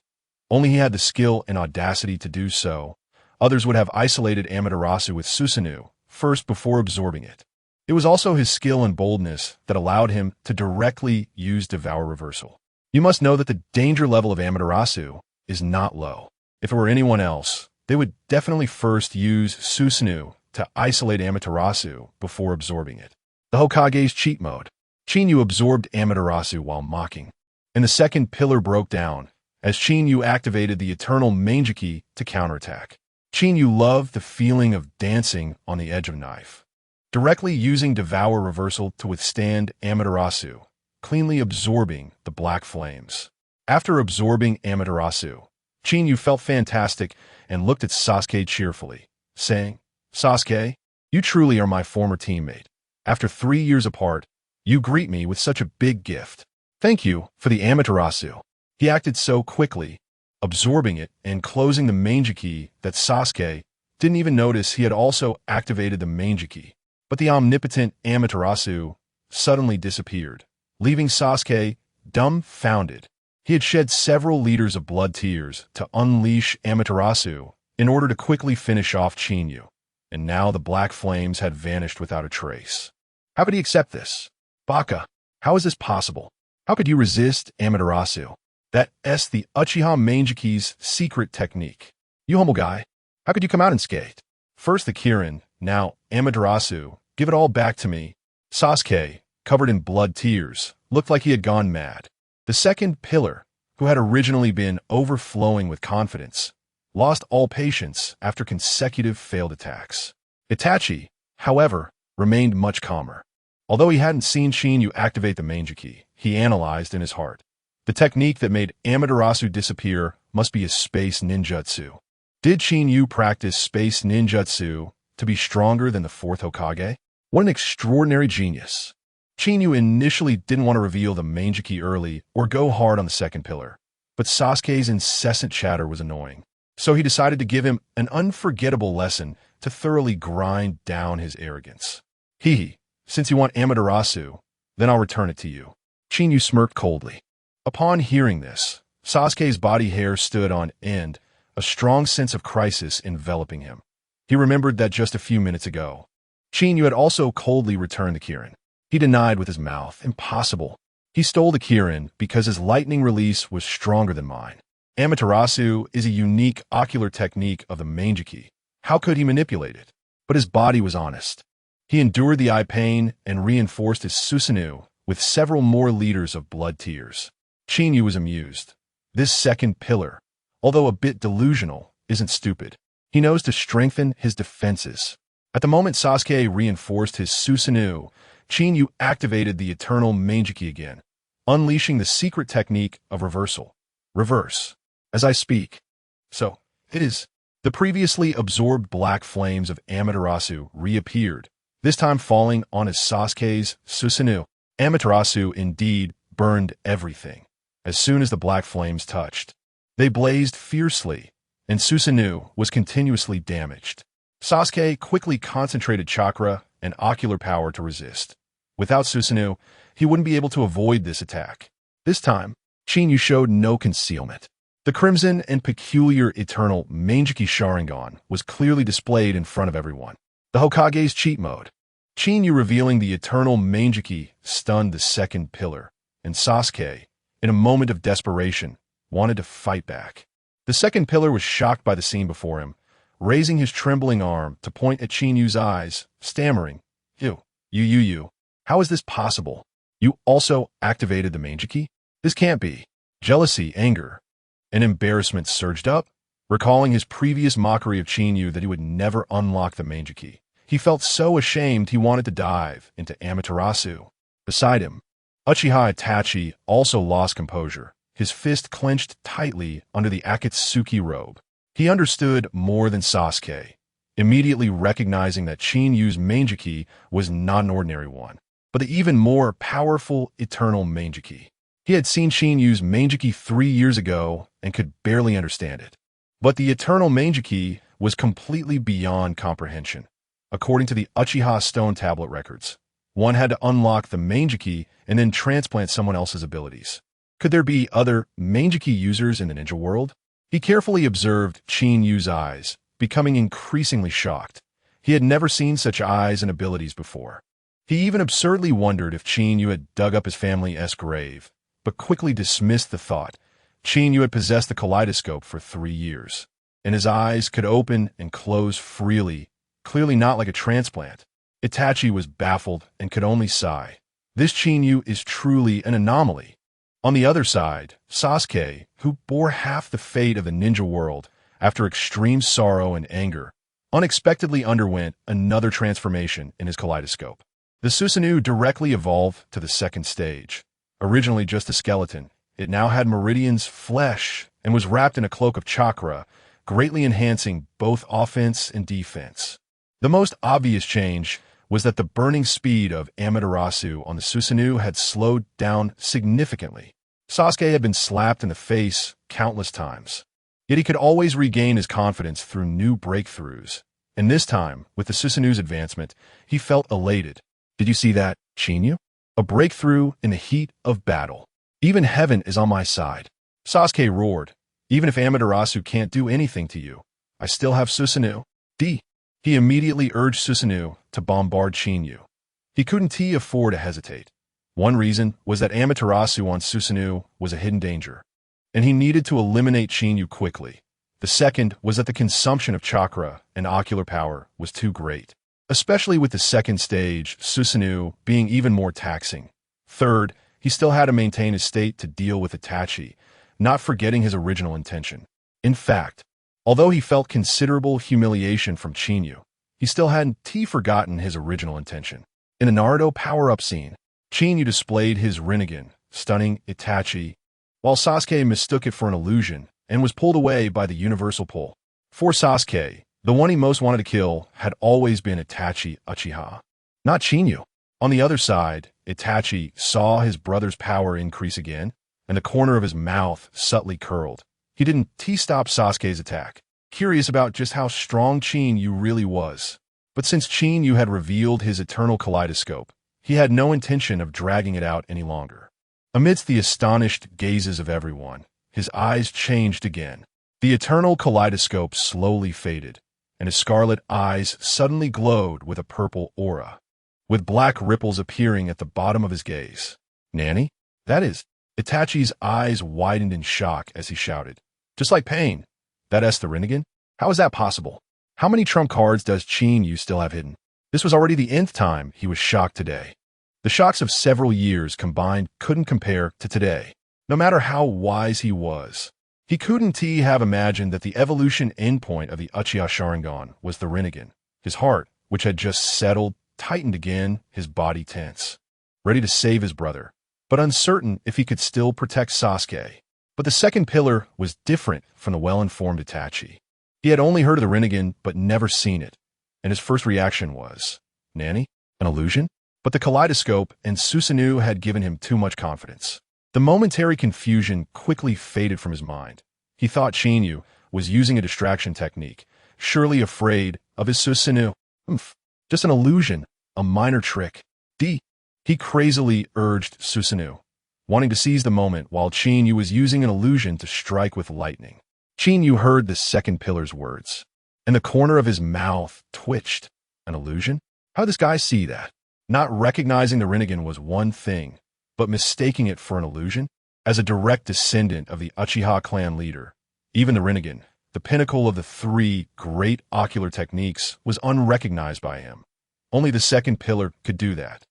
Only he had the skill and audacity to do so. Others would have isolated Amaterasu with Susanoo first before absorbing it. It was also his skill and boldness that allowed him to directly use Devour Reversal. You must know that the danger level of Amaterasu is not low. If it were anyone else, they would definitely first use Susanoo to isolate Amaterasu before absorbing it. The Hokage's cheat mode. Chinyu absorbed Amaterasu while mocking, and the second pillar broke down as Chinyu activated the eternal Manjiki to counterattack. Chinyu loved the feeling of dancing on the edge of a knife, directly using Devour Reversal to withstand Amaterasu, cleanly absorbing the black flames. After absorbing Amaterasu, Chinyu felt fantastic and looked at Sasuke cheerfully, saying, "Sasuke, you truly are my former teammate. After 3 years apart, you greet me with such a big gift. Thank you for the Amaterasu." He acted so quickly, absorbing it and closing the Manjiki, that Sasuke didn't even notice he had also activated the Manjiki. But the omnipotent Amaterasu suddenly disappeared, leaving Sasuke dumbfounded. He had shed several liters of blood tears to unleash Amaterasu in order to quickly finish off Chinyu, and now the black flames had vanished without a trace. How could he accept this? Baka, how is this possible? How could you resist Amaterasu? That's the Uchiha Manjiki's secret technique. You humble guy, how could you come out unscathed? First the Kirin, now Amaterasu, give it all back to me. Sasuke, covered in blood tears, looked like he had gone mad. The second pillar, who had originally been overflowing with confidence, lost all patience after consecutive failed attacks. Itachi, however, remained much calmer. Although he hadn't seen Chinyu activate the Manjiki, he analyzed in his heart. The technique that made Amaterasu disappear must be a space ninjutsu. Did Chinyu practice space ninjutsu to be stronger than the fourth Hokage? What an extraordinary genius. Chinyu initially didn't want to reveal the Mangeki early or go hard on the second pillar, but Sasuke's incessant chatter was annoying. So he decided to give him an unforgettable lesson to thoroughly grind down his arrogance. Hee, since you want Amaterasu, then I'll return it to you. Chinyu smirked coldly. Upon hearing this, Sasuke's body hair stood on end, a strong sense of crisis enveloping him. He remembered that just a few minutes ago, Chinyu had also coldly returned the Kirin. He denied with his mouth, impossible. He stole the Kirin because his lightning release was stronger than mine. Amaterasu is a unique ocular technique of the Mangeki. How could he manipulate it? But his body was honest. He endured the eye pain and reinforced his Susanoo with several more liters of blood tears. Chinyu was amused. This second pillar, although a bit delusional, isn't stupid. He knows to strengthen his defenses. At the moment Sasuke reinforced his Susanoo, Chinyu activated the eternal Mangeki again, unleashing the secret technique of reversal. Reverse. As I speak. So, it is. The previously absorbed black flames of Amaterasu reappeared, this time falling on his Sasuke's Susanoo. Amaterasu indeed burned everything. As soon as the black flames touched, they blazed fiercely, and Susanoo was continuously damaged. Sasuke quickly concentrated chakra and ocular power to resist. Without Susanoo, he wouldn't be able to avoid this attack. This time, Chinyu showed no concealment. The crimson and peculiar eternal Mangeki Sharingan was clearly displayed in front of everyone. The Hokage's cheat mode. Chinyu revealing the eternal Mangeki stunned the second pillar, and Sasuke, in a moment of desperation, wanted to fight back. The second pillar was shocked by the scene before him, raising his trembling arm to point at Chinyu's eyes, stammering, You. How is this possible? You also activated the Mangeki? This can't be. Jealousy, anger, and embarrassment surged up, recalling his previous mockery of Chinyu that he would never unlock the Mangeki. He felt so ashamed he wanted to dive into Amaterasu. Beside him, Uchiha Itachi also lost composure, his fist clenched tightly under the Akatsuki robe. He understood more than Sasuke, immediately recognizing that Chinyu's Mangeki was not an ordinary one, but the even more powerful eternal Mangeki. He had seen Chinyu's Mangeki 3 years ago and could barely understand it. But the eternal Mangeki was completely beyond comprehension. According to the Uchiha Stone Tablet records, one had to unlock the Mangeki and then transplant someone else's abilities. Could there be other Mangeki users in the ninja world? He carefully observed Chinyu's eyes, becoming increasingly shocked. He had never seen such eyes and abilities before. He even absurdly wondered if Chinyu had dug up his family's grave, but quickly dismissed the thought. Chinyu had possessed the kaleidoscope for 3 years, and his eyes could open and close freely, clearly not like a transplant. Itachi was baffled and could only sigh. This Chinyu is truly an anomaly. On the other side, Sasuke, who bore half the fate of the ninja world after extreme sorrow and anger, unexpectedly underwent another transformation in his kaleidoscope. The Susanoo directly evolved to the second stage. Originally just a skeleton, it now had Meridian's flesh and was wrapped in a cloak of chakra, greatly enhancing both offense and defense. The most obvious change was that the burning speed of Amaterasu on the Susanoo had slowed down significantly. Sasuke had been slapped in the face countless times, yet he could always regain his confidence through new breakthroughs. And this time, with the Susanoo's advancement, he felt elated. Did you see that, Chinyu? A breakthrough in the heat of battle. Even heaven is on my side. Sasuke roared. Even if Amaterasu can't do anything to you, I still have Susanoo. He immediately urged Susanoo to bombard Chinyu. He couldn't afford to hesitate. One reason was that Amaterasu on Susanoo was a hidden danger, and he needed to eliminate Chinyu quickly. The second was that the consumption of chakra and ocular power was too great, especially with the second stage, Susanoo, being even more taxing. Third, he still had to maintain his state to deal with Itachi, not forgetting his original intention. In fact, although he felt considerable humiliation from Chinyu, he still hadn't forgotten his original intention. In the Naruto power-up scene, Chinyu displayed his Rinnegan, stunning Itachi, while Sasuke mistook it for an illusion and was pulled away by the universal pull. For Sasuke, the one he most wanted to kill had always been Itachi Uchiha, not Chinyu. On the other side, Itachi saw his brother's power increase again, and the corner of his mouth subtly curled. He didn't stop Sasuke's attack, curious about just how strong Qinyu really was. But since Qinyu had revealed his eternal kaleidoscope, he had no intention of dragging it out any longer. Amidst the astonished gazes of everyone, his eyes changed again. The eternal kaleidoscope slowly faded, and his scarlet eyes suddenly glowed with a purple aura, with black ripples appearing at the bottom of his gaze. Nanny? That is. Itachi's eyes widened in shock as he shouted. Just like pain. That's the Rinnegan? How is that possible? How many trump cards does Qinyu still have hidden? This was already the nth time he was shocked today. The shocks of several years combined couldn't compare to today. No matter how wise he was, he couldn't have imagined that the evolution endpoint of the Uchiha Sharingan was the Rinnegan. His heart, which had just settled, tightened again, his body tense, ready to save his brother, but uncertain if he could still protect Sasuke. But the second pillar was different from the well-informed Itachi. He had only heard of the Rinnegan but never seen it, and his first reaction was, Nanny? An illusion? But the kaleidoscope and Susanoo had given him too much confidence. The momentary confusion quickly faded from his mind. He thought Qinyu was using a distraction technique, surely afraid of his Susanoo. Just an illusion, a minor trick. He crazily urged Susanoo, wanting to seize the moment while Qinyu was using an illusion to strike with lightning. Qinyu heard the second pillar's words, and the corner of his mouth twitched. An illusion? How did this guy see that? Not recognizing the Rinnegan was one thing, but mistaking it for an illusion? As a direct descendant of the Uchiha clan leader, even the Rinnegan, the pinnacle of the three great ocular techniques, was unrecognized by him. Only the second pillar could do that.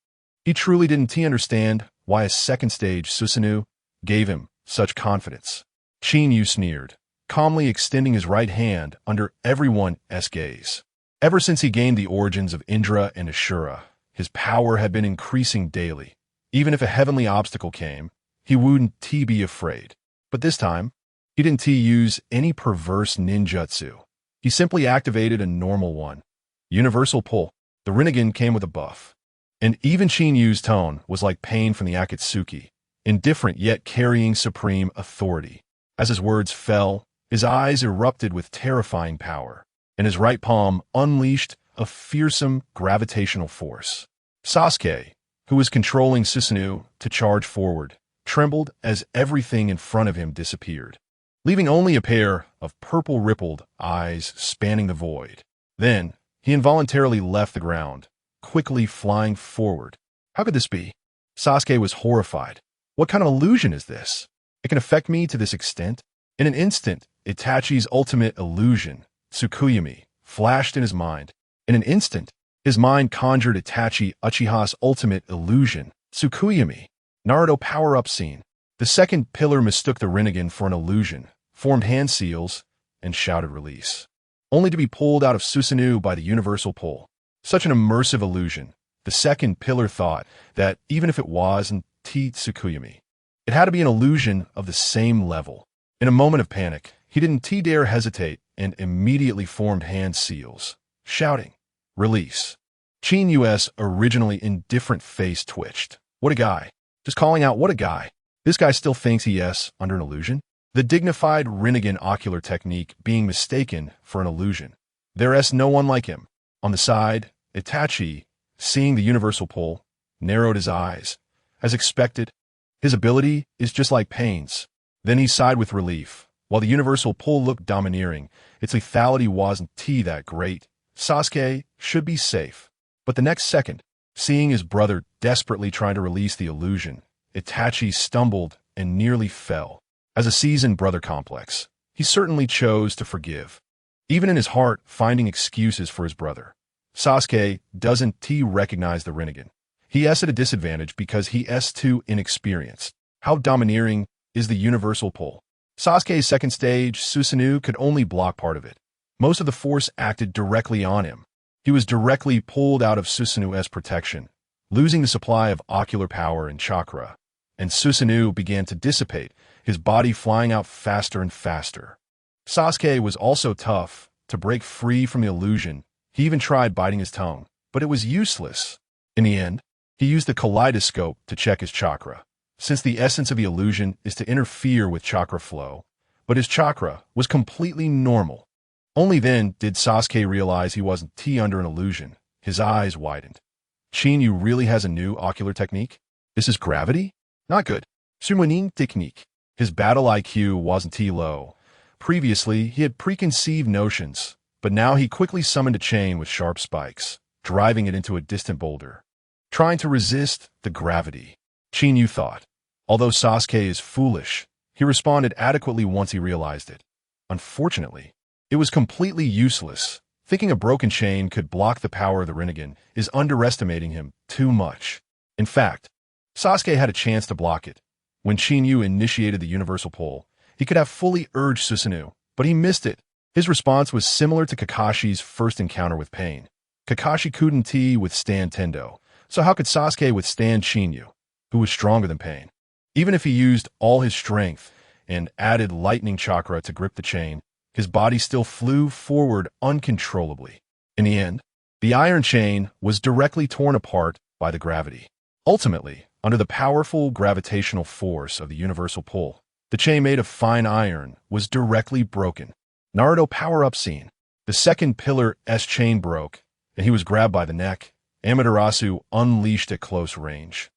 He truly didn't understand why a second stage Susanoo gave him such confidence. Qinyu sneered, calmly extending his right hand under everyone's gaze. Ever since he gained the origins of Indra and Ashura, his power had been increasing daily. Even if a heavenly obstacle came, he wouldn't be afraid. But this time, he didn't use any perverse ninjutsu. He simply activated a normal one. Universal pull. The Rinnegan came with a buff. And even Qinyu's tone was like pain from the Akatsuki, indifferent yet carrying supreme authority. As his words fell, his eyes erupted with terrifying power, and his right palm unleashed a fearsome gravitational force. Sasuke, who was controlling Susanoo to charge forward, trembled as everything in front of him disappeared, leaving only a pair of purple-rippled eyes spanning the void. Then, he involuntarily left the ground, quickly flying forward. How could this be? Sasuke was horrified. What kind of illusion is this? It can affect me to this extent? In an instant, Itachi's ultimate illusion, Tsukuyomi, flashed in his mind. In an instant, his mind conjured Itachi Uchiha's ultimate illusion, Tsukuyomi. Naruto power-up scene. The second pillar mistook the Rinnegan for an illusion, formed hand seals, and shouted release, only to be pulled out of Susanoo by the universal pull. Such an immersive illusion. The second pillar thought that even if it wasn't Tsukuyomi, it had to be an illusion of the same level. In a moment of panic, he didn't dare hesitate and immediately formed hand seals, shouting, release. Qinyu's originally indifferent face twitched. What a guy. Just calling out what a guy. This guy still thinks he's under an illusion? The dignified Rinnegan ocular technique being mistaken for an illusion. There's no one like him. On the side, Itachi, seeing the universal pull, narrowed his eyes. As expected, his ability is just like Pain's. Then he sighed with relief. While the universal pull looked domineering, its lethality wasn't that great. Sasuke should be safe. But the next second, seeing his brother desperately trying to release the illusion, Itachi stumbled and nearly fell. As a seasoned brother complex, he certainly chose to forgive, even in his heart finding excuses for his brother. Sasuke doesn't recognize the Rinnegan. He is at a disadvantage because he is too inexperienced. How domineering is the universal pull? Sasuke's second stage, Susanoo, could only block part of it. Most of the force acted directly on him. He was directly pulled out of Susanoo's protection, losing the supply of ocular power and chakra, and Susanoo began to dissipate, his body flying out faster and faster. Sasuke was also tough to break free from the illusion. He even tried biting his tongue, but it was useless. In the end, He used the kaleidoscope to check his chakra, since the essence of the illusion is to interfere with chakra flow, but his chakra was completely normal. Only then did Sasuke realize he wasn't under an illusion. His eyes widened. Qinyu really has a new ocular technique? This is gravity? Not good. Sumonin technique. His battle IQ wasn't low. Previously, he had preconceived notions, but now he quickly summoned a chain with sharp spikes, driving it into a distant boulder, trying to resist the gravity. Qinyu thought. Although Sasuke is foolish, he responded adequately once he realized it. Unfortunately, it was completely useless. Thinking a broken chain could block the power of the Rinnegan is underestimating him too much. In fact, Sasuke had a chance to block it. When Qinyu initiated the universal pull, he could have fully urged Susanoo, but he missed it. His response was similar to Kakashi's first encounter with pain. Kakashi couldn't withstand Tendo, so how could Sasuke withstand Qinyu, who was stronger than pain? Even if he used all his strength and added lightning chakra to grip the chain, his body still flew forward uncontrollably. In the end, the iron chain was directly torn apart by the gravity. Ultimately, under the powerful gravitational force of the universal pull, the chain made of fine iron was directly broken. Naruto power-up scene. The second pillar's chain broke, and he was grabbed by the neck. Amaterasu unleashed at close range.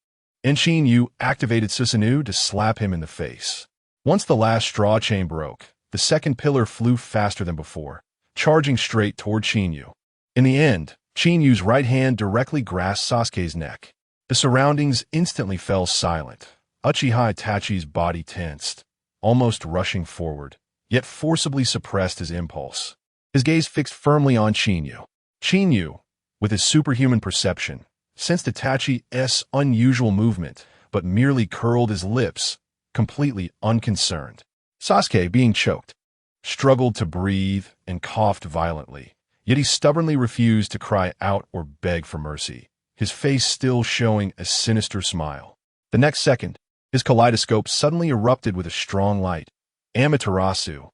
And Qinyu activated Susanoo to slap him in the face. Once the last straw chain broke, the second pillar flew faster than before, charging straight toward Qinyu. In the end, Qinyu's right hand directly grasped Sasuke's neck. The surroundings instantly fell silent. Uchiha Itachi's body tensed, almost rushing forward, yet forcibly suppressed his impulse. His gaze fixed firmly on Qinyu. Qinyu, with his superhuman perception, sensed Itachi's unusual movement, but merely curled his lips, completely unconcerned. Sasuke, being choked, struggled to breathe and coughed violently, yet he stubbornly refused to cry out or beg for mercy, his face still showing a sinister smile. The next second, his kaleidoscope suddenly erupted with a strong light. Amaterasu.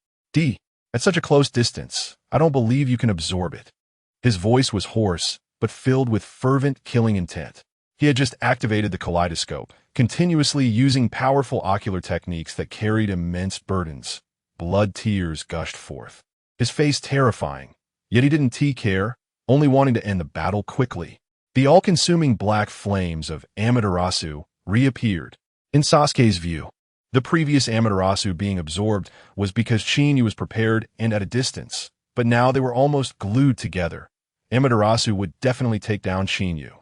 At such a close distance, I don't believe you can absorb it. His voice was hoarse, but filled with fervent killing intent. He had just activated the kaleidoscope, continuously using powerful ocular techniques that carried immense burdens. Blood tears gushed forth. His face terrifying, yet he didn't care, only wanting to end the battle quickly. The all-consuming black flames of Amaterasu reappeared. In Sasuke's view, the previous Amaterasu being absorbed was because Qinyu was prepared and at a distance, but now they were almost glued together. Amaterasu would definitely take down Qinyu.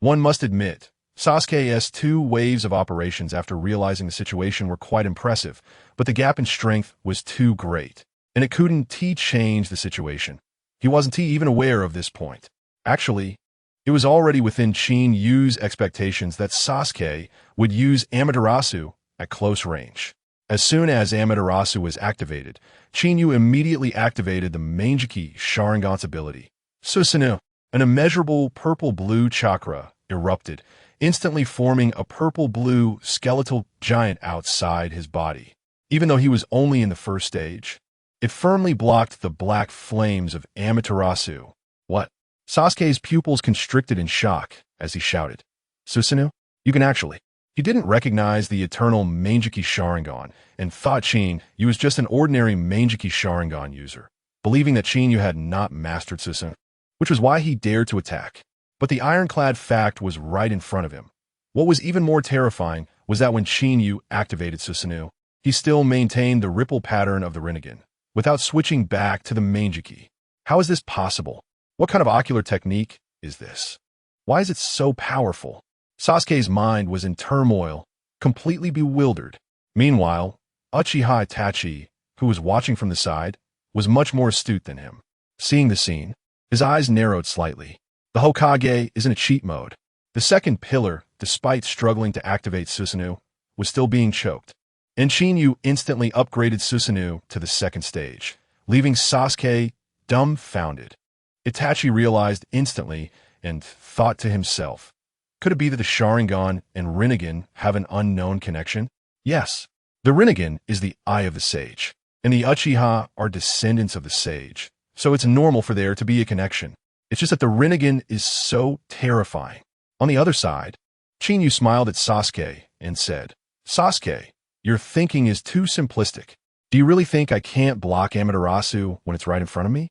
One must admit, Sasuke's 2 waves of operations after realizing the situation were quite impressive, but the gap in strength was too great, and it couldn't change the situation. He wasn't even aware of this point. Actually, it was already within Qinyu's expectations that Sasuke would use Amaterasu at close range. As soon as Amaterasu was activated, Qinyu immediately activated the Manjiki Sharingan's ability. Susanoo, an immeasurable purple-blue chakra, erupted, instantly forming a purple-blue skeletal giant outside his body. Even though he was only in the first stage, it firmly blocked the black flames of Amaterasu. What? Sasuke's pupils constricted in shock as he shouted, Susanoo, you can actually. He didn't recognize the eternal Manjiki Sharingan and thought Qinyu was just an ordinary Manjiki Sharingan user, believing that Qinyu had not mastered Susanoo, which was why he dared to attack. But the ironclad fact was right in front of him. What was even more terrifying was that when Qinyu activated Susanoo, he still maintained the ripple pattern of the Rinnegan, without switching back to the Manjiki. How is this possible? What kind of ocular technique is this? Why is it so powerful? Sasuke's mind was in turmoil, completely bewildered. Meanwhile, Uchiha Itachi, who was watching from the side, was much more astute than him. Seeing the scene, his eyes narrowed slightly. The Hokage is in a cheat mode. The second pillar, despite struggling to activate Susanoo, was still being choked. And Qinyu instantly upgraded Susanoo to the second stage, leaving Sasuke dumbfounded. Itachi realized instantly and thought to himself, could it be that the Sharingan and Rinnegan have an unknown connection? Yes. The Rinnegan is the eye of the sage, and the Uchiha are descendants of the sage, so it's normal for there to be a connection. It's just that the Rinnegan is so terrifying. On the other side, Chinyu smiled at Sasuke and said, Sasuke, your thinking is too simplistic. Do you really think I can't block Amaterasu when it's right in front of me?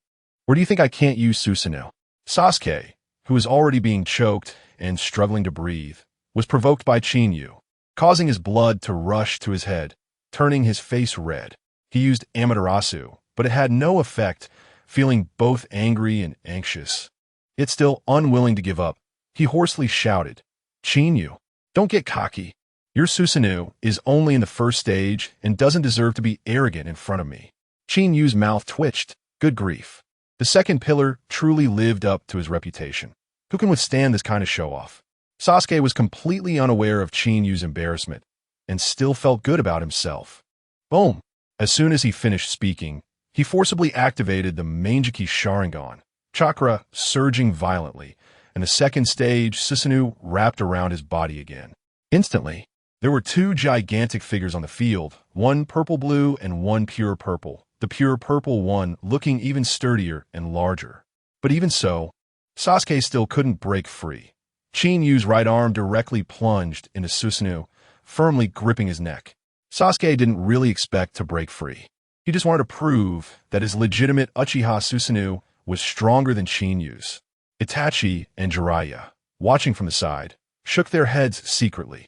Or do you think I can't use Susanoo? Sasuke, who was already being choked and struggling to breathe, was provoked by Chinyu, causing his blood to rush to his head, turning his face red. He used Amaterasu, but it had no effect, feeling both angry and anxious. Yet still unwilling to give up, he hoarsely shouted, Chinyu, don't get cocky. Your Susanoo is only in the first stage and doesn't deserve to be arrogant in front of me. Chinyu's mouth twitched. Good grief. The second pillar truly lived up to his reputation. Who can withstand this kind of show-off? Sasuke was completely unaware of Chinyu's embarrassment and still felt good about himself. Boom! As soon as he finished speaking, he forcibly activated the Manjiki Sharingan, chakra surging violently, and the second stage Susanoo wrapped around his body again. Instantly, there were two gigantic figures on the field, one purple-blue and one pure purple, the pure purple one looking even sturdier and larger. But even so, Sasuke still couldn't break free. Chinyu's right arm directly plunged into Susanoo, firmly gripping his neck. Sasuke didn't really expect to break free. He just wanted to prove that his legitimate Uchiha Susanoo was stronger than Chinyu's. Itachi and Jiraiya, watching from the side, shook their heads secretly.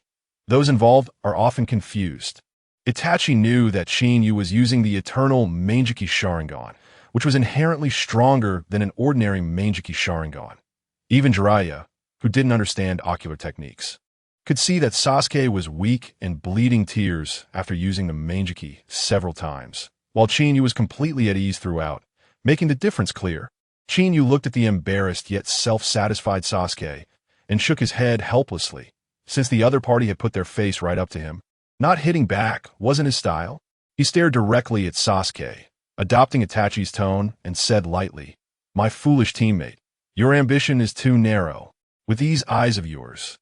Those involved are often confused. Itachi knew that Chinyu was using the eternal Manjiki Sharingan, which was inherently stronger than an ordinary Manjiki Sharingan. Even Jiraiya, who didn't understand ocular techniques, could see that Sasuke was weak and bleeding tears after using the Manjiki several times, while Chinyu was completely at ease throughout, making the difference clear. Chinyu looked at the embarrassed yet self-satisfied Sasuke and shook his head helplessly, since the other party had put their face right up to him. Not hitting back wasn't his style. He stared directly at Sasuke, adopting Itachi's tone, and said lightly, My foolish teammate, your ambition is too narrow. With these eyes of yours,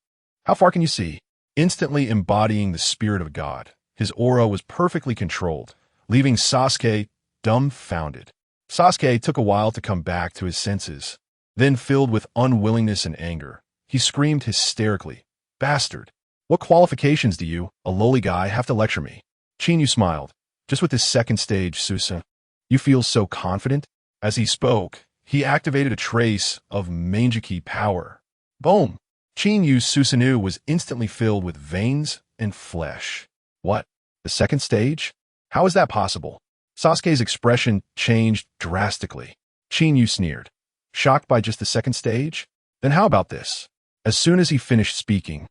how far can you see? Instantly embodying the spirit of God, his aura was perfectly controlled, leaving Sasuke dumbfounded. Sasuke took a while to come back to his senses. Then, filled with unwillingness and anger, he screamed hysterically, Bastard! What qualifications do you, a lowly guy, have to lecture me? Chinyu smiled. Just with this second stage, Susa, you feel so confident? As he spoke, he activated a trace of Manjiki power. Boom! Chinyu's Susanoo was instantly filled with veins and flesh. What? The second stage? How is that possible? Sasuke's expression changed drastically. Chinyu sneered. Shocked by just the second stage? Then how about this? As soon as he finished speaking,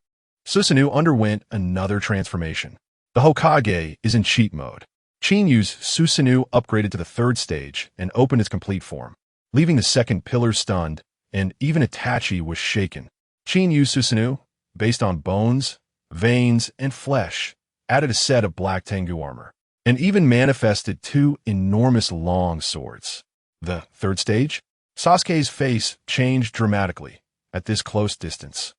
Susanoo underwent another transformation. The Hokage is in cheat mode. Chinyu's Susanoo upgraded to the third stage and opened its complete form, leaving the second pillar stunned, and even Itachi was shaken. Chinyu's Susanoo, based on bones, veins, and flesh, added a set of black Tengu armor, and even manifested two enormous long swords. The third stage? Sasuke's face changed dramatically at this close distance.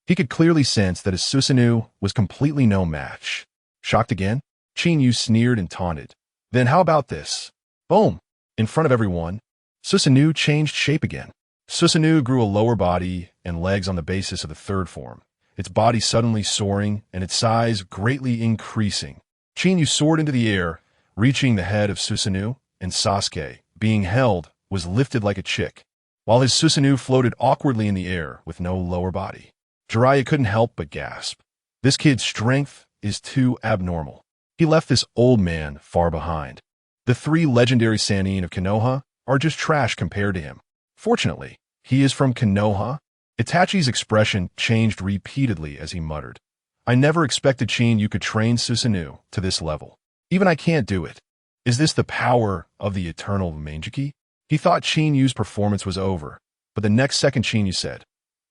He could clearly sense that his Susanoo was completely no match. Shocked again, Chinyu sneered and taunted. Then how about this? Boom! In front of everyone, Susanoo changed shape again. Susanoo grew a lower body and legs on the basis of the third form, its body suddenly soaring and its size greatly increasing. Chinyu soared into the air, reaching the head of Susanoo, and Sasuke, being held, was lifted like a chick, while his Susanoo floated awkwardly in the air with no lower body. Jiraiya couldn't help but gasp. This kid's strength is too abnormal. He left this old man far behind. The three legendary Sannin of Konoha are just trash compared to him. Fortunately, he is from Konoha. Itachi's expression changed repeatedly as he muttered, I never expected you could train Susanoo to this level. Even I can't do it. Is this the power of the eternal Manjiki? He thought Chinyu's performance was over, but the next second Chinyu said,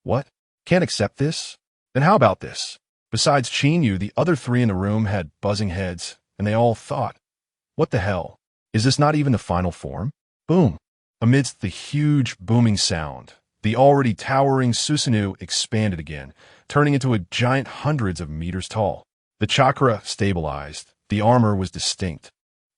What? Can't accept this? Then how about this? Besides Chinyu, the other three in the room had buzzing heads, and they all thought, What the hell? Is this not even the final form? Boom! Amidst the huge booming sound, the already towering Susanoo expanded again, turning into a giant hundreds of meters tall. The chakra stabilized. The armor was distinct,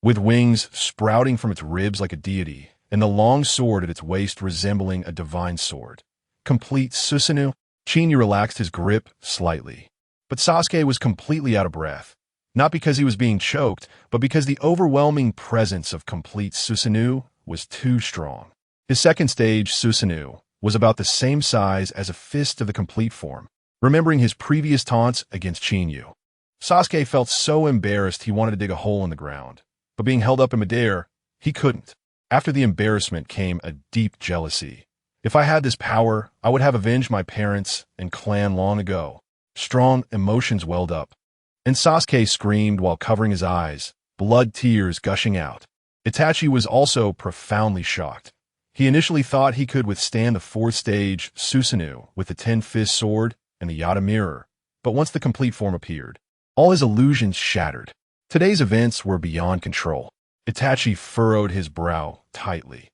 with wings sprouting from its ribs like a deity, and the long sword at its waist resembling a divine sword. Complete Susanoo. Chinyu relaxed his grip slightly. But Sasuke was completely out of breath. Not because he was being choked, but because the overwhelming presence of complete Susanoo was too strong. His second stage, Susanoo, was about the same size as a fist of the complete form. Remembering his previous taunts against Chinyu, Sasuke felt so embarrassed he wanted to dig a hole in the ground. But being held up in midair, he couldn't. After the embarrassment came a deep jealousy. If I had this power, I would have avenged my parents and clan long ago. Strong emotions welled up. And Sasuke screamed while covering his eyes, blood tears gushing out. Itachi was also profoundly shocked. He initially thought he could withstand the fourth stage, Susanoo, with the 10-fist sword and the Yata mirror. But once the complete form appeared, all his illusions shattered. Today's events were beyond control. Itachi furrowed his brow tightly.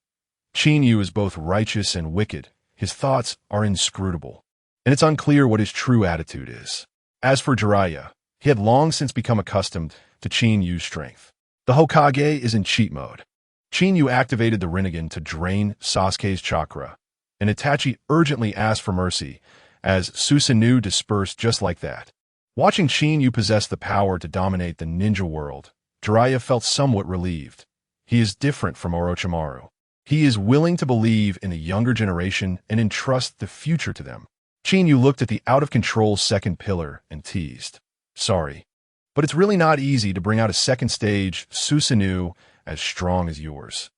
Chinyu is both righteous and wicked. His thoughts are inscrutable, and it's unclear what his true attitude is. As for Jiraiya, he had long since become accustomed to Chinyu's strength. The Hokage is in cheat mode. Chinyu activated the Rinnegan to drain Sasuke's chakra, and Itachi urgently asked for mercy, as Susanoo dispersed just like that. Watching Chinyu possess the power to dominate the ninja world, Jiraiya felt somewhat relieved. He is different from Orochimaru. He is willing to believe in the younger generation and entrust the future to them. Chinyu looked at the out-of-control second pillar and teased. Sorry, but it's really not easy to bring out a second stage Susanoo as strong as yours.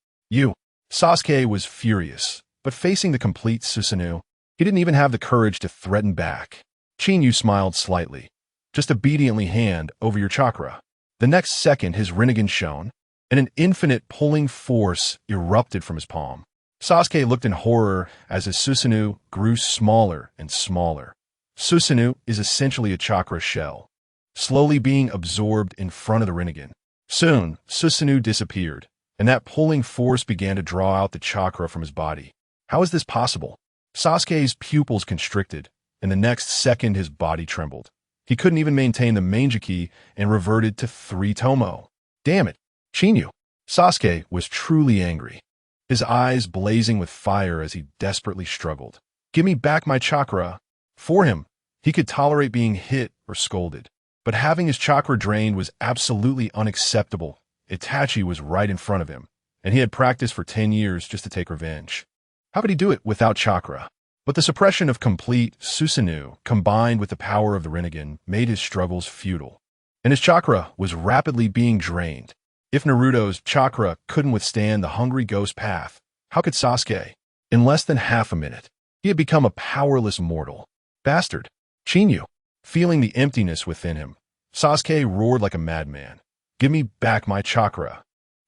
Sasuke was furious, but facing the complete Susanoo, he didn't even have the courage to threaten back. Chinyu smiled slightly. Just obediently hand over your chakra. The next second his Rinnegan shone, and an infinite pulling force erupted from his palm. Sasuke looked in horror as his Susanoo grew smaller and smaller. Susanoo is essentially a chakra shell, slowly being absorbed in front of the Rinnegan. Soon, Susanoo disappeared, and that pulling force began to draw out the chakra from his body. How is this possible? Sasuke's pupils constricted, and the next second his body trembled. He couldn't even maintain the Manjiki and reverted to 3 Tomo. Damn it, Chinyu! Sasuke was truly angry, his eyes blazing with fire as he desperately struggled. Give me back my chakra. For him, he could tolerate being hit or scolded, but having his chakra drained was absolutely unacceptable. Itachi was right in front of him, and he had practiced for 10 years just to take revenge. How could he do it without chakra? But the suppression of complete Susanoo, combined with the power of the Rinnegan, made his struggles futile, and his chakra was rapidly being drained. If Naruto's chakra couldn't withstand the hungry ghost path, how could Sasuke? In less than half a minute, he had become a powerless mortal. Bastard! Chinyu! Feeling the emptiness within him, Sasuke roared like a madman. Give me back my chakra.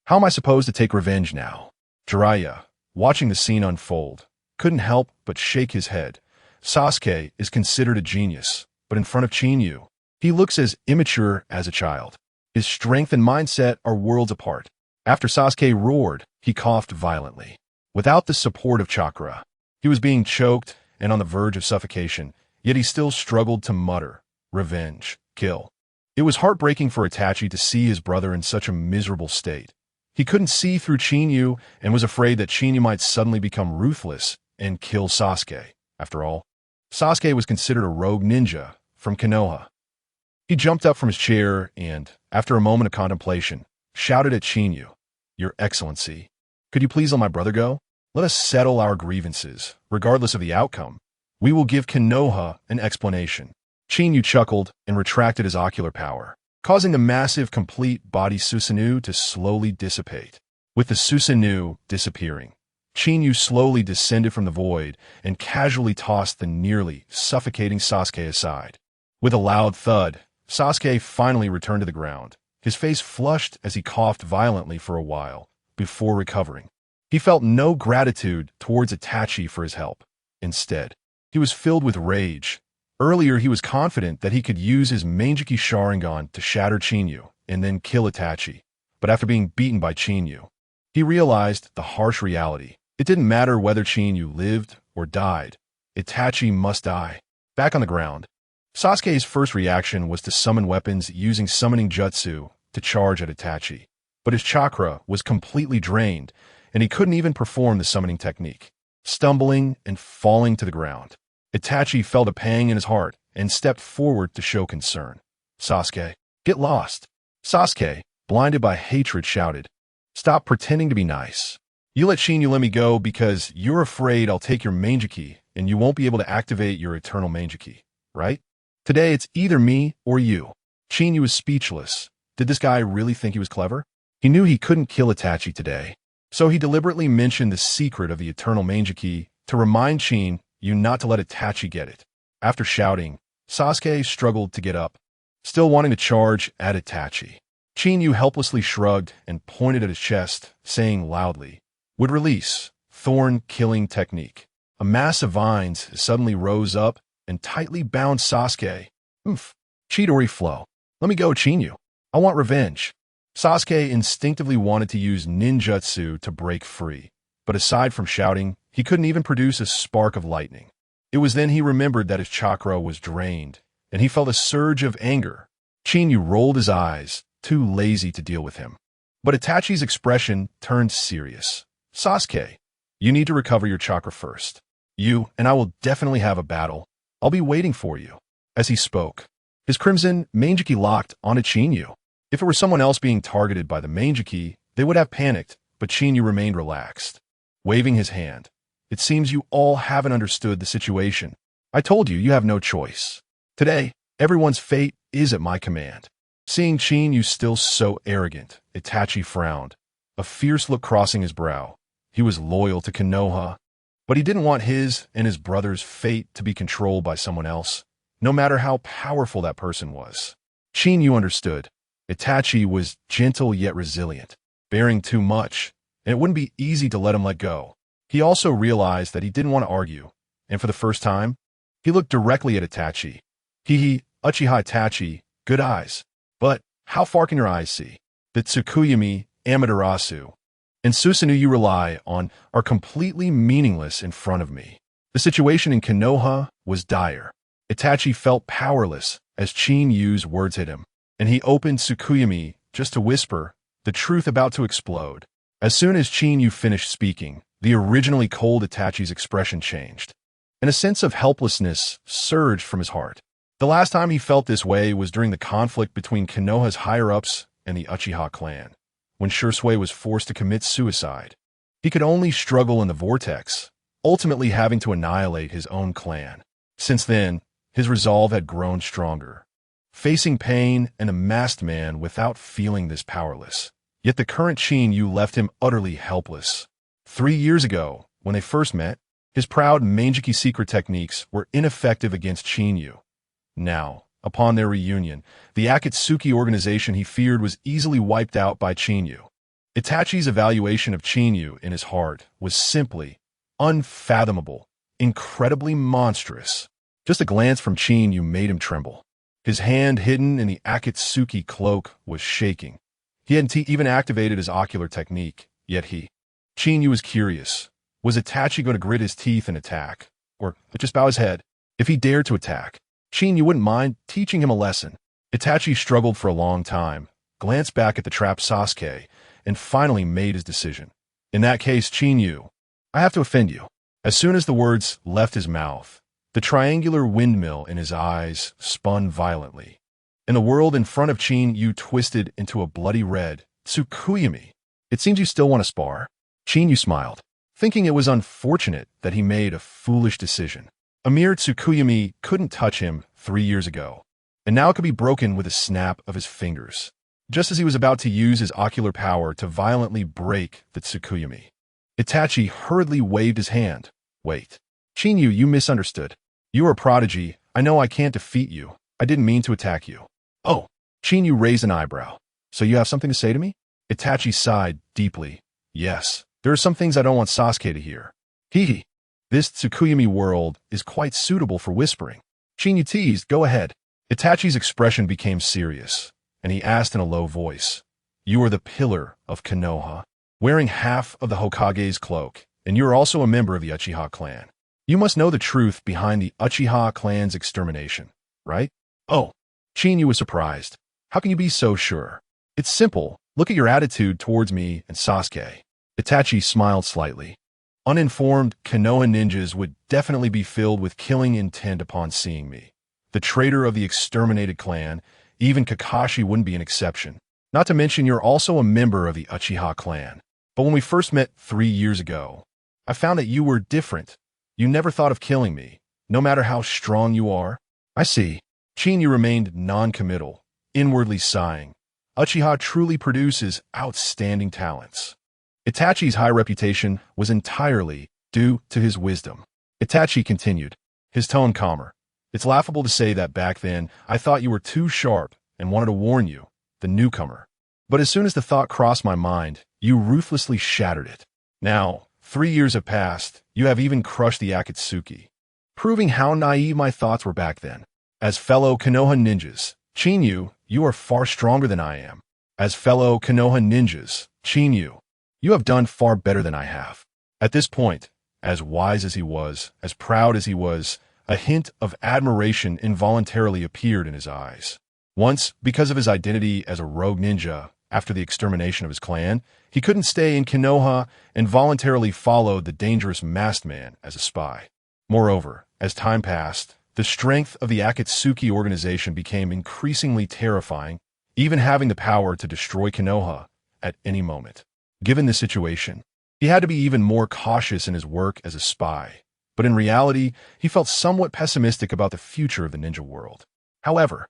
How am I supposed to take revenge now? Jiraiya, watching the scene unfold, couldn't help but shake his head. Sasuke is considered a genius, but in front of Chinyu, he looks as immature as a child. His strength and mindset are worlds apart. After Sasuke roared, he coughed violently. Without the support of chakra, he was being choked and on the verge of suffocation, yet he still struggled to mutter, revenge, kill. It was heartbreaking for Itachi to see his brother in such a miserable state. He couldn't see through Chinyu and was afraid that Chinyu might suddenly become ruthless and kill Sasuke. After all, Sasuke was considered a rogue ninja from Konoha. He jumped up from his chair and, after a moment of contemplation, shouted at Chinyu, Your Excellency, could you please let my brother go? Let us settle our grievances, regardless of the outcome. We will give Konoha an explanation. Chinyu chuckled and retracted his ocular power, causing the massive complete body Susanoo to slowly dissipate. With the Susanoo disappearing, Chinyu slowly descended from the void and casually tossed the nearly suffocating Sasuke aside. With a loud thud, Sasuke finally returned to the ground, his face flushed as he coughed violently for a while, before recovering. He felt no gratitude towards Itachi for his help. Instead, he was filled with rage. Earlier, he was confident that he could use his Manjiki Sharingan to shatter Chinyu and then kill Itachi. But after being beaten by Chinyu, he realized the harsh reality. It didn't matter whether Chinyu lived or died. Itachi must die. Back on the ground, Sasuke's first reaction was to summon weapons using summoning jutsu to charge at Itachi. But his chakra was completely drained, and he couldn't even perform the summoning technique, stumbling and falling to the ground. Itachi felt a pang in his heart and stepped forward to show concern. Sasuke, get lost. Sasuke, blinded by hatred, shouted, stop pretending to be nice. You let Shinyu let me go because you're afraid I'll take your Mangeki and you won't be able to activate your eternal Mangeki, right? Today it's either me or you. Shinyu was speechless. Did this guy really think he was clever? He knew he couldn't kill Itachi today, so he deliberately mentioned the secret of the eternal Mangeki to remind Shinyu not to let Itachi get it. After shouting, Sasuke struggled to get up, still wanting to charge at Itachi. Shinyu helplessly shrugged and pointed at his chest, saying loudly, would release, thorn killing technique. A mass of vines suddenly rose up and tightly bound Sasuke. Chidori flow. Let me go, Shinyu. I want revenge. Sasuke instinctively wanted to use ninjutsu to break free, but aside from shouting, he couldn't even produce a spark of lightning. It was then he remembered that his chakra was drained, and he felt a surge of anger. Shinyu rolled his eyes, too lazy to deal with him. But Itachi's expression turned serious. Sasuke, you need to recover your chakra first. You and I will definitely have a battle. I'll be waiting for you. As he spoke, his crimson Mangeki locked onto Shinyu. If it were someone else being targeted by the Mangeki, they would have panicked, but Shinyu remained relaxed. Waving his hand, it seems you all haven't understood the situation. I told you have no choice. Today, everyone's fate is at my command. Seeing Shinyu still so arrogant, Itachi frowned, a fierce look crossing his brow. He was loyal to Konoha, but he didn't want his and his brother's fate to be controlled by someone else, no matter how powerful that person was. Shinyu understood. Itachi was gentle yet resilient, bearing too much, and it wouldn't be easy to let him let go. He also realized that he didn't want to argue, and for the first time, he looked directly at Itachi. Uchiha Itachi, good eyes. But how far can your eyes see? The Tsukuyami, Amaterasu, and Susanoo you rely on are completely meaningless in front of me. The situation in Konoha was dire. Itachi felt powerless as Chinyu's words hit him, and he opened Tsukuyami just to whisper, the truth about to explode. As soon as Chinyu finished speaking, the originally cold Itachi's expression changed, and a sense of helplessness surged from his heart. The last time he felt this way was during the conflict between Konoha's higher-ups and the Uchiha clan, when Shisui was forced to commit suicide. He could only struggle in the vortex, ultimately having to annihilate his own clan. Since then, his resolve had grown stronger, facing pain and a masked man without feeling this powerless. Yet the current Chinyu left him utterly helpless. 3 years ago, when they first met, his proud Mangeki secret techniques were ineffective against Chinyu. Now, upon their reunion, the Akatsuki organization he feared was easily wiped out by Chinyu. Itachi's evaluation of Chinyu in his heart was simply unfathomable, incredibly monstrous. Just a glance from Chinyu made him tremble. His hand hidden in the Akatsuki cloak was shaking. He hadn't even activated his ocular technique, yet Chinyu was curious. Was Itachi going to grit his teeth and attack? Or just bow his head? If he dared to attack, Chinyu wouldn't mind teaching him a lesson. Itachi struggled for a long time, glanced back at the trapped Sasuke, and finally made his decision. In that case, Chinyu, I have to offend you. As soon as the words left his mouth, the triangular windmill in his eyes spun violently, and the world in front of Chinyu twisted into a bloody red. Tsukuyami, it seems you still want to spar. Chinyu smiled, thinking it was unfortunate that he made a foolish decision. A mere Tsukuyami couldn't touch him 3 years ago, and now it could be broken with a snap of his fingers. Just as he was about to use his ocular power to violently break the Tsukuyami, Itachi hurriedly waved his hand. Wait. Chinyu, you misunderstood. You are a prodigy. I know I can't defeat you. I didn't mean to attack you. Oh. Chinyu raised an eyebrow. So you have something to say to me? Itachi sighed deeply. Yes. There are some things I don't want Sasuke to hear. This Tsukuyami world is quite suitable for whispering. Chinyu teased, go ahead. Itachi's expression became serious, and he asked in a low voice, you are the pillar of Konoha, wearing half of the Hokage's cloak, and you are also a member of the Uchiha clan. You must know the truth behind the Uchiha clan's extermination, right? Oh, Chinyu was surprised. How can you be so sure? It's simple. Look at your attitude towards me and Sasuke. Itachi smiled slightly. Uninformed Konoha ninjas would definitely be filled with killing intent upon seeing me. The traitor of the exterminated clan, even Kakashi wouldn't be an exception. Not to mention you're also a member of the Uchiha clan. But when we first met 3 years ago, I found that you were different. You never thought of killing me, no matter how strong you are. I see. Chinyu remained non-committal, inwardly sighing. Uchiha truly produces outstanding talents. Itachi's high reputation was entirely due to his wisdom. Itachi continued, his tone calmer. It's laughable to say that back then I thought you were too sharp and wanted to warn you, the newcomer. But as soon as the thought crossed my mind, you ruthlessly shattered it. Now, 3 years have passed, you have even crushed the Akatsuki, proving how naive my thoughts were back then. As fellow Konoha ninjas, Chinyu, you are far stronger than I am. As fellow Konoha ninjas, Chinyu, you have done far better than I have. At this point, as wise as he was, as proud as he was, a hint of admiration involuntarily appeared in his eyes. Once, because of his identity as a rogue ninja, after the extermination of his clan, he couldn't stay in Konoha and voluntarily followed the dangerous masked man as a spy. Moreover, as time passed, the strength of the Akatsuki organization became increasingly terrifying, even having the power to destroy Konoha at any moment. Given this situation, he had to be even more cautious in his work as a spy. But in reality, he felt somewhat pessimistic about the future of the ninja world. However,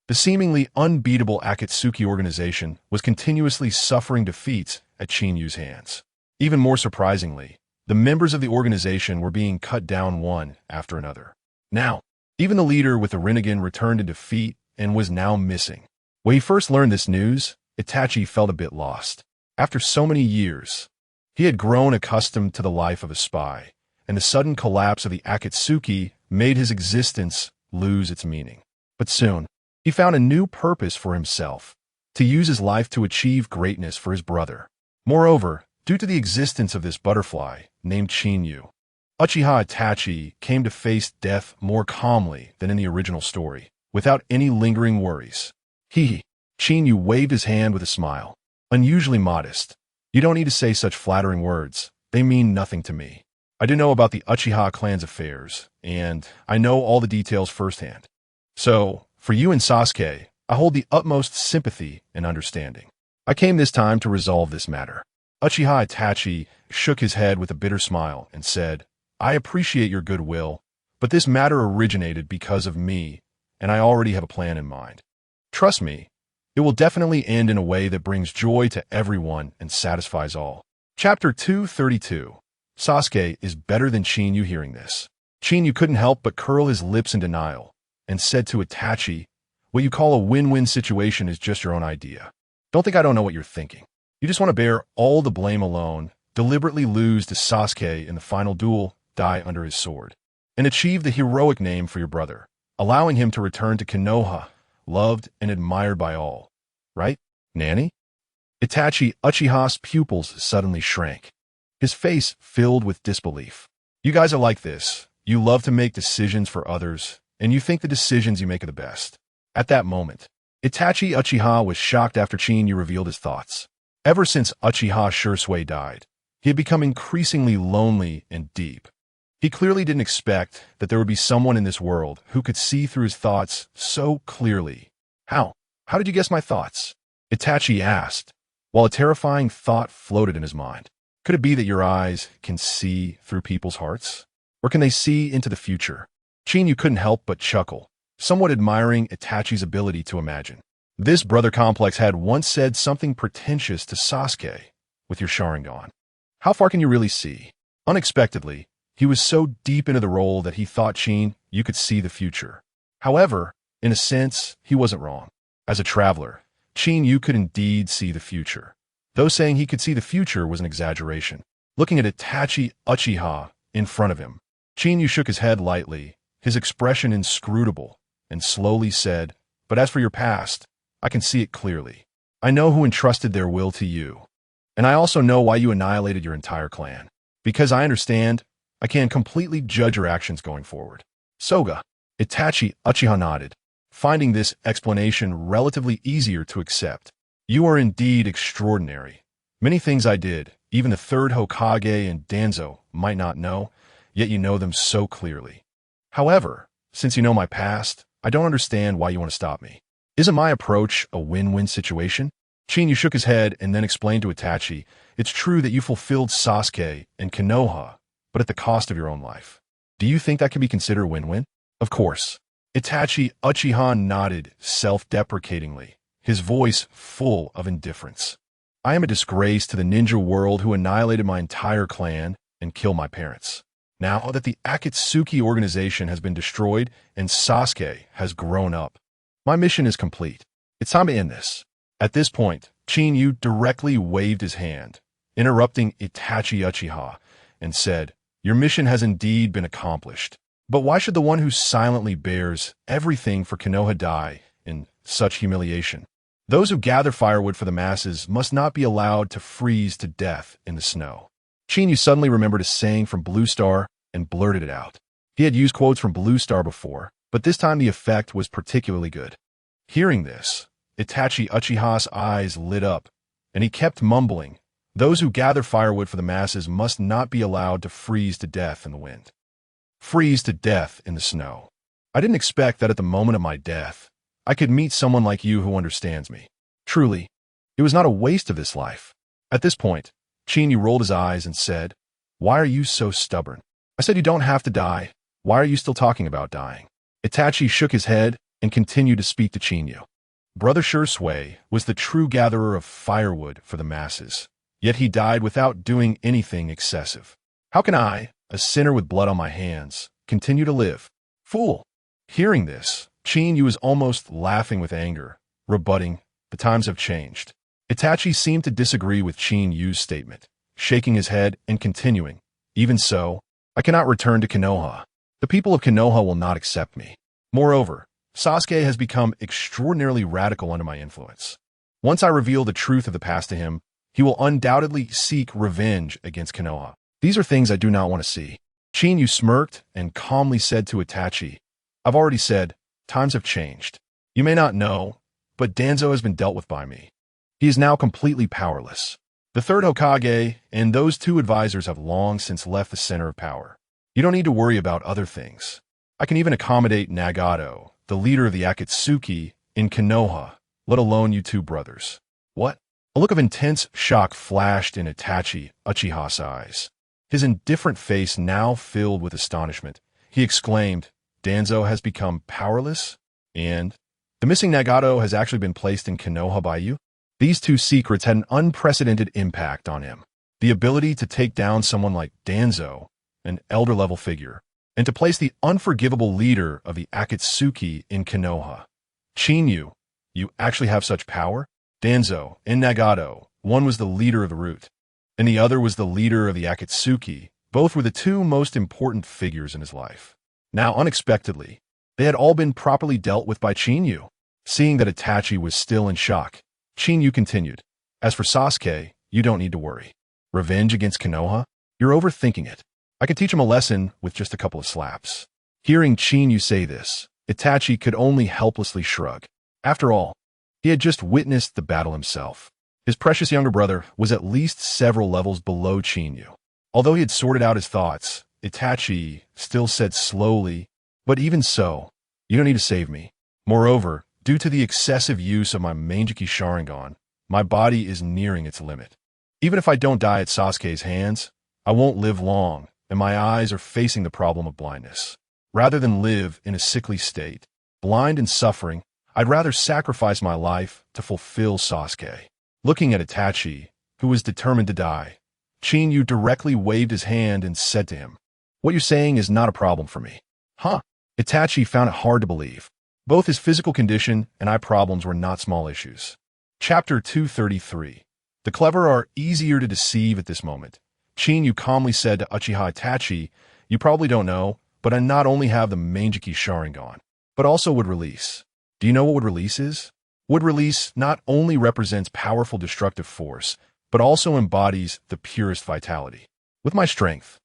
the seemingly unbeatable Akatsuki organization was continuously suffering defeats at Chinyu's hands. Even more surprisingly, the members of the organization were being cut down one after another. Now, even the leader with the Rinnegan returned in defeat and was now missing. When he first learned this news, Itachi felt a bit lost. After so many years, he had grown accustomed to the life of a spy, and the sudden collapse of the Akatsuki made his existence lose its meaning. But soon, he found a new purpose for himself, to use his life to achieve greatness for his brother. Moreover, due to the existence of this butterfly named Chinyu, Uchiha Itachi came to face death more calmly than in the original story, without any lingering worries. Chinyu waved his hand with a smile. Unusually modest. You don't need to say such flattering words. They mean nothing to me. I do know about the Uchiha clan's affairs, and I know all the details firsthand. So, for you and Sasuke, I hold the utmost sympathy and understanding. I came this time to resolve this matter. Uchiha Itachi shook his head with a bitter smile and said, I appreciate your goodwill, but this matter originated because of me, and I already have a plan in mind. Trust me, it will definitely end in a way that brings joy to everyone and satisfies all. Chapter 232. Sasuke is better than Chinyu. Hearing this, Chinyu couldn't help but curl his lips in denial and said to Itachi, what you call a win-win situation is just your own idea. Don't think I don't know what you're thinking. You just want to bear all the blame alone, deliberately lose to Sasuke in the final duel, die under his sword, and achieve the heroic name for your brother, allowing him to return to Konoha, loved and admired by all. Right, Nanny? Itachi Uchiha's pupils suddenly shrank. His face filled with disbelief. You guys are like this. You love to make decisions for others, and you think the decisions you make are the best. At that moment, Itachi Uchiha was shocked after Chinyu revealed his thoughts. Ever since Uchiha Shursui died, he had become increasingly lonely and deep. He clearly didn't expect that there would be someone in this world who could see through his thoughts so clearly. How? How did you guess my thoughts? Itachi asked, while a terrifying thought floated in his mind. Could it be that your eyes can see through people's hearts? Or can they see into the future? Chinyu couldn't help but chuckle, somewhat admiring Itachi's ability to imagine. This brother complex had once said something pretentious to Sasuke, with your Sharingan. How far can you really see? Unexpectedly, he was so deep into the role that he thought you could see the future. However, in a sense, he wasn't wrong. As a traveler, Chinyu could indeed see the future, though saying he could see the future was an exaggeration. Looking at Itachi Uchiha in front of him, Chinyu shook his head lightly, his expression inscrutable, and slowly said, but as for your past, I can see it clearly. I know who entrusted their will to you, and I also know why you annihilated your entire clan. Because I understand, I can completely judge your actions going forward. Soga. Itachi Uchiha nodded, finding this explanation relatively easier to accept. You are indeed extraordinary. Many things I did, even the third Hokage and Danzo might not know, yet you know them so clearly. However, since you know my past, I don't understand why you want to stop me. Isn't my approach a win-win situation? Chinyu shook his head and then explained to Itachi, it's true that you fulfilled Sasuke and Konoha, but at the cost of your own life. Do you think that can be considered a win-win? Of course. Itachi Uchiha nodded self-deprecatingly, his voice full of indifference. I am a disgrace to the ninja world who annihilated my entire clan and killed my parents. Now that the Akatsuki organization has been destroyed and Sasuke has grown up, my mission is complete. It's time to end this. At this point, Chinyu directly waved his hand, interrupting Itachi Uchiha, and said, your mission has indeed been accomplished. But why should the one who silently bears everything for Konoha die in such humiliation? Those who gather firewood for the masses must not be allowed to freeze to death in the snow. Chinyu suddenly remembered a saying from Blue Star and blurted it out. He had used quotes from Blue Star before, but this time the effect was particularly good. Hearing this, Itachi Uchiha's eyes lit up, and he kept mumbling, those who gather firewood for the masses must not be allowed to freeze to death in the wind. Freeze to death in the snow. I didn't expect that at the moment of my death, I could meet someone like you who understands me. Truly, it was not a waste of this life. At this point, Chinyu rolled his eyes and said, why are you so stubborn? I said you don't have to die. Why are you still talking about dying? Itachi shook his head and continued to speak to Chinyu. Brother Shursui was the true gatherer of firewood for the masses, yet he died without doing anything excessive. How can I, a sinner with blood on my hands, continue to live? Fool! Hearing this, Chinyu was almost laughing with anger, rebutting, the times have changed. Itachi seemed to disagree with Chinyu's statement, shaking his head and continuing, even so, I cannot return to Konoha. The people of Konoha will not accept me. Moreover, Sasuke has become extraordinarily radical under my influence. Once I reveal the truth of the past to him, he will undoubtedly seek revenge against Konoha. These are things I do not want to see. Chinyu smirked and calmly said to Itachi, I've already said, times have changed. You may not know, but Danzo has been dealt with by me. He is now completely powerless. The third Hokage and those two advisors have long since left the center of power. You don't need to worry about other things. I can even accommodate Nagato, the leader of the Akatsuki, in Konoha, let alone you two brothers. What? A look of intense shock flashed in Itachi Uchiha's eyes. His indifferent face now filled with astonishment. He exclaimed, Danzo has become powerless? And the missing Nagato has actually been placed in Konoha by you? These two secrets had an unprecedented impact on him. The ability to take down someone like Danzo, an elder-level figure, and to place the unforgivable leader of the Akatsuki in Konoha. Chinyu, you actually have such power? Danzo and Nagato, one was the leader of the root, and the other was the leader of the Akatsuki. Both were the two most important figures in his life. Now, unexpectedly, they had all been properly dealt with by Chinyu. Seeing that Itachi was still in shock, Chinyu continued, as for Sasuke, you don't need to worry. Revenge against Konoha? You're overthinking it. I could teach him a lesson with just a couple of slaps. Hearing Chinyu say this, Itachi could only helplessly shrug. After all, he had just witnessed the battle himself. His precious younger brother was at least several levels below Chinyu. Although he had sorted out his thoughts, Itachi still said slowly, but even so, you don't need to save me. Moreover, due to the excessive use of my Manjiki Sharingan, my body is nearing its limit. Even if I don't die at Sasuke's hands, I won't live long, and my eyes are facing the problem of blindness. Rather than live in a sickly state, blind and suffering, I'd rather sacrifice my life to fulfill Sasuke. Looking at Itachi, who was determined to die, Chinyu directly waved his hand and said to him, what you're saying is not a problem for me. Huh? Itachi found it hard to believe. Both his physical condition and eye problems were not small issues. Chapter 233. The clever are easier to deceive at this moment. Chinyu calmly said to Uchiha Itachi, you probably don't know, but I not only have the Manjiki Sharingan, but also Wood Release. Do you know what Wood Release is? Wood Release not only represents powerful destructive force, but also embodies the purest vitality. With my strength,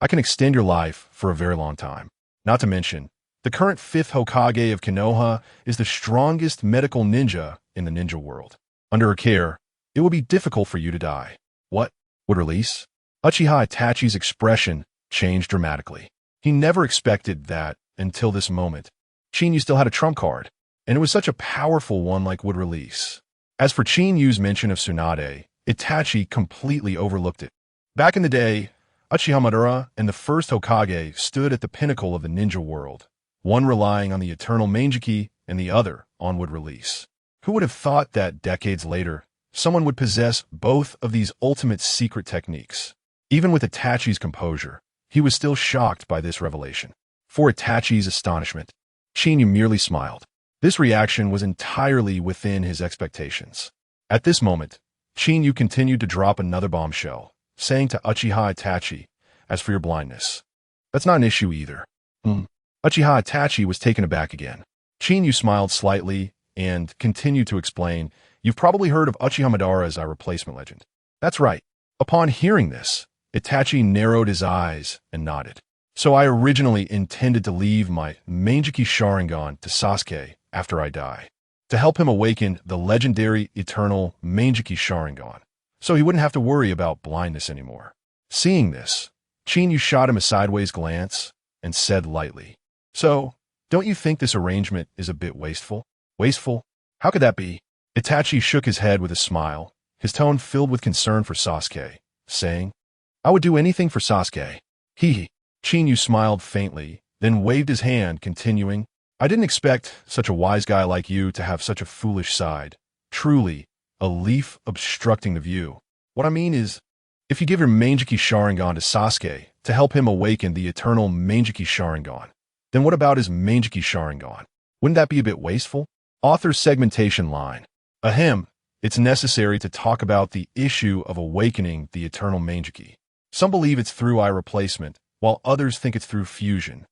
I can extend your life for a very long time. Not to mention, the current 5th Hokage of Konoha is the strongest medical ninja in the ninja world. Under her care, it will be difficult for you to die. What? would release. Uchiha Itachi's expression changed dramatically. He never expected that until this moment. Qinyu still had a trump card, and it was such a powerful one like would release. As for Qinyu's mention of Tsunade, Itachi completely overlooked it. Back in the day, Uchiha Madara and the first Hokage stood at the pinnacle of the ninja world, one relying on the eternal Mangeki and the other on would release. Who would have thought that decades later, someone would possess both of these ultimate secret techniques? Even with Itachi's composure, he was still shocked by this revelation. For Itachi's astonishment, Qinyu merely smiled. This reaction was entirely within his expectations. At this moment, Qinyu continued to drop another bombshell, saying to Uchiha Itachi, "As for your blindness, that's not an issue either." Uchiha Itachi was taken aback again. Qinyu smiled slightly and continued to explain, "You've probably heard of Uchiha Madara's eye replacement legend." "That's right." Upon hearing this, Itachi narrowed his eyes and nodded. "So I originally intended to leave my Mangeki Sharingan to Sasuke after I die, to help him awaken the legendary eternal Mangeki Sharingan, so he wouldn't have to worry about blindness anymore." Seeing this, Qinyu shot him a sideways glance and said lightly, "So, don't you think this arrangement is a bit wasteful?" "Wasteful? How could that be?" Itachi shook his head with a smile, his tone filled with concern for Sasuke, saying, "I would do anything for Sasuke." He. Qinyu smiled faintly, then waved his hand, continuing, "I didn't expect such a wise guy like you to have such a foolish side. Truly, a leaf obstructing the view. What I mean is, if you give your Mangeki Sharingan to Sasuke to help him awaken the eternal Mangeki Sharingan, then what about his Mangeki Sharingan? Wouldn't that be a bit wasteful?" Author's segmentation line. Ahem, it's necessary to talk about the issue of awakening the eternal Mangeki. Some believe it's through eye replacement, while others think it's through fusion,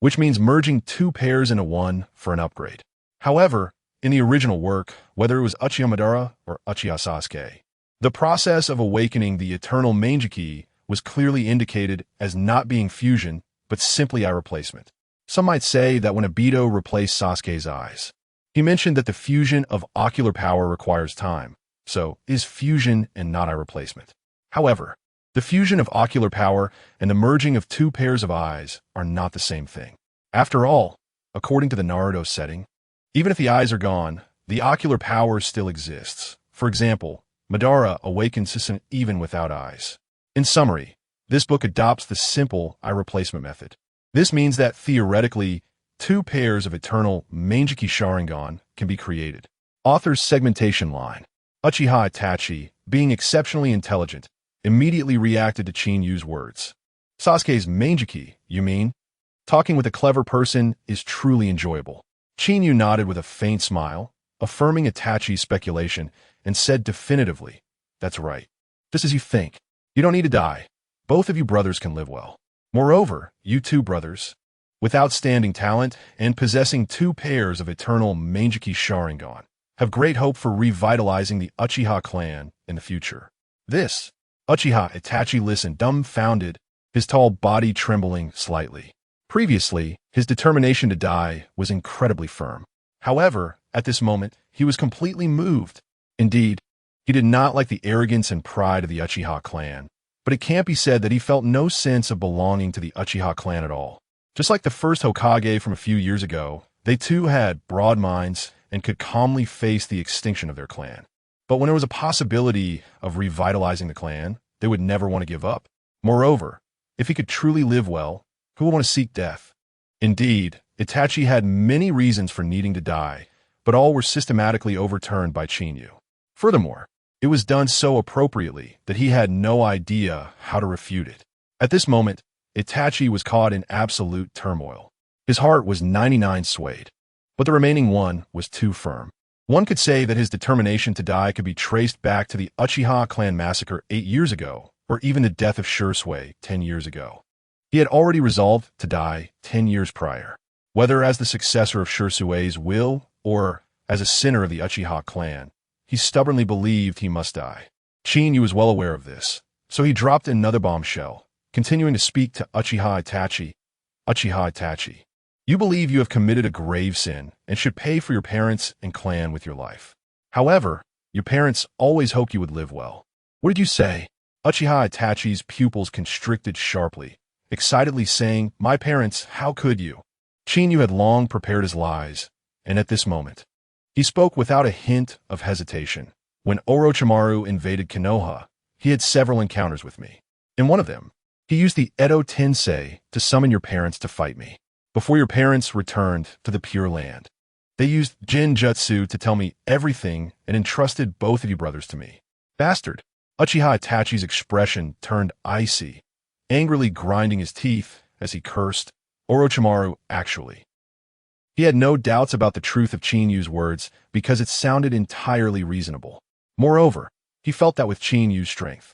which means merging two pairs into one for an upgrade. However, in the original work, whether it was Uchiha Madara or Uchiha Sasuke, the process of awakening the eternal Mangeki was clearly indicated as not being fusion, but simply eye replacement. Some might say that when Obito replaced Sasuke's eyes, he mentioned that the fusion of ocular power requires time, so is fusion and not eye replacement. However, the fusion of ocular power and the merging of two pairs of eyes are not the same thing. After all, according to the Naruto setting, even if the eyes are gone, the ocular power still exists. For example, Madara awakens Susan even without eyes. In summary, this book adopts the simple eye replacement method. This means that theoretically, two pairs of eternal Mangeki Sharingan can be created. Author's segmentation line. Uchiha Itachi, being exceptionally intelligent, immediately reacted to Qinyu's words. "Sasuke's Mangeki, you mean? Talking with a clever person is truly enjoyable." Qinyu nodded with a faint smile, affirming Itachi's speculation, and said definitively, "That's right. Just as you think. You don't need to die. Both of you brothers can live well. Moreover, you two brothers, with outstanding talent and possessing two pairs of eternal Mangeki Sharingan, have great hope for revitalizing the Uchiha clan in the future." This, Uchiha Itachi listened dumbfounded, his tall body trembling slightly. Previously, his determination to die was incredibly firm. However, at this moment, he was completely moved. Indeed, he did not like the arrogance and pride of the Uchiha clan, but it can't be said that he felt no sense of belonging to the Uchiha clan at all. Just like the first Hokage from a few years ago, they too had broad minds and could calmly face the extinction of their clan. But when there was a possibility of revitalizing the clan, they would never want to give up. Moreover, if he could truly live well, who would want to seek death? Indeed, Itachi had many reasons for needing to die, but all were systematically overturned by Qinyu. Furthermore, it was done so appropriately that he had no idea how to refute it. At this moment, Itachi was caught in absolute turmoil. His heart was 99 swayed, but the remaining one was too firm. One could say that his determination to die could be traced back to the Uchiha clan massacre 8 years ago, or even the death of Sasuke 10 years ago. He had already resolved to die 10 years prior, whether as the successor of Sasuke's will or as a sinner of the Uchiha clan. He stubbornly believed he must die. Qinyu was well aware of this, so he dropped another bombshell, continuing to speak to Uchiha Itachi. "Uchiha Itachi, you believe you have committed a grave sin and should pay for your parents and clan with your life. However, your parents always hoped you would live well." "What did you say?" Uchiha Itachi's pupils constricted sharply, excitedly saying, "My parents, how could you?" Chinyu had long prepared his lies, and at this moment, he spoke without a hint of hesitation. When Orochimaru invaded Konoha, he had several encounters with me. In one of them, he used the Edo Tensei to summon your parents to fight me. Before your parents returned to the Pure Land, they used Jinjutsu to tell me everything and entrusted both of you brothers to me. Bastard! Uchiha Itachi's expression turned icy, angrily grinding his teeth as he cursed. Orochimaru, actually. He had no doubts about the truth of Chinyu's words because it sounded entirely reasonable. Moreover, he felt that with Chinyu's strength,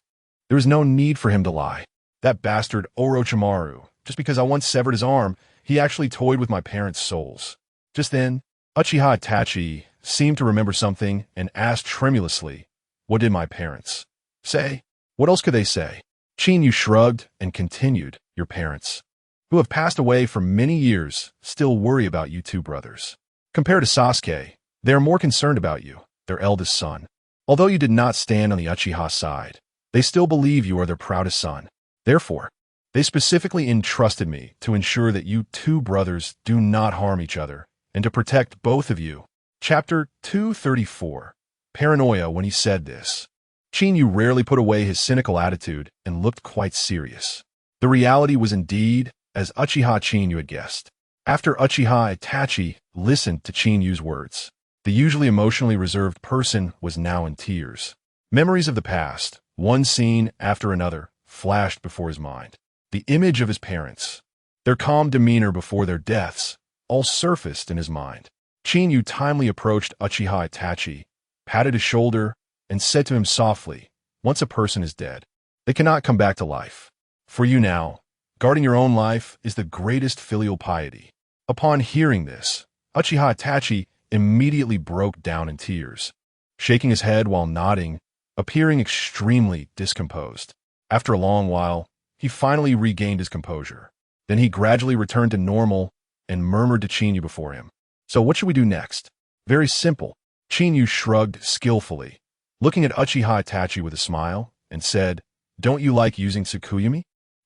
there was no need for him to lie. That bastard Orochimaru, just because I once severed his arm, he actually toyed with my parents' souls. Just then, Uchiha Itachi seemed to remember something and asked tremulously, "What did my parents say?" What else could they say? Chinyu shrugged and continued, "Your parents, who have passed away for many years, still worry about you two brothers. Compared to Sasuke, they are more concerned about you, their eldest son. Although you did not stand on the Uchiha side, they still believe you are their proudest son. Therefore, they specifically entrusted me to ensure that you two brothers do not harm each other and to protect both of you." Chapter 234. Paranoia. When he said this, Chinyu rarely put away his cynical attitude and looked quite serious. The reality was indeed as Uchiha Chinyu had guessed. After Uchiha Itachi listened to Chinyu's words, the usually emotionally reserved person was now in tears. Memories of the past, one scene after another, flashed before his mind. The image of his parents, their calm demeanor before their deaths, all surfaced in his mind. Chinyu timely approached Uchiha Itachi, patted his shoulder, and said to him softly, "Once a person is dead, they cannot come back to life. For you now, guarding your own life is the greatest filial piety." Upon hearing this, Uchiha Itachi immediately broke down in tears, shaking his head while nodding, appearing extremely discomposed. After a long while, he finally regained his composure. Then he gradually returned to normal and murmured to Chinyu before him, "So what should we do next?" "Very simple." Chinyu shrugged skillfully, looking at Uchiha Itachi with a smile, and said, "Don't you like using Tsukuyumi?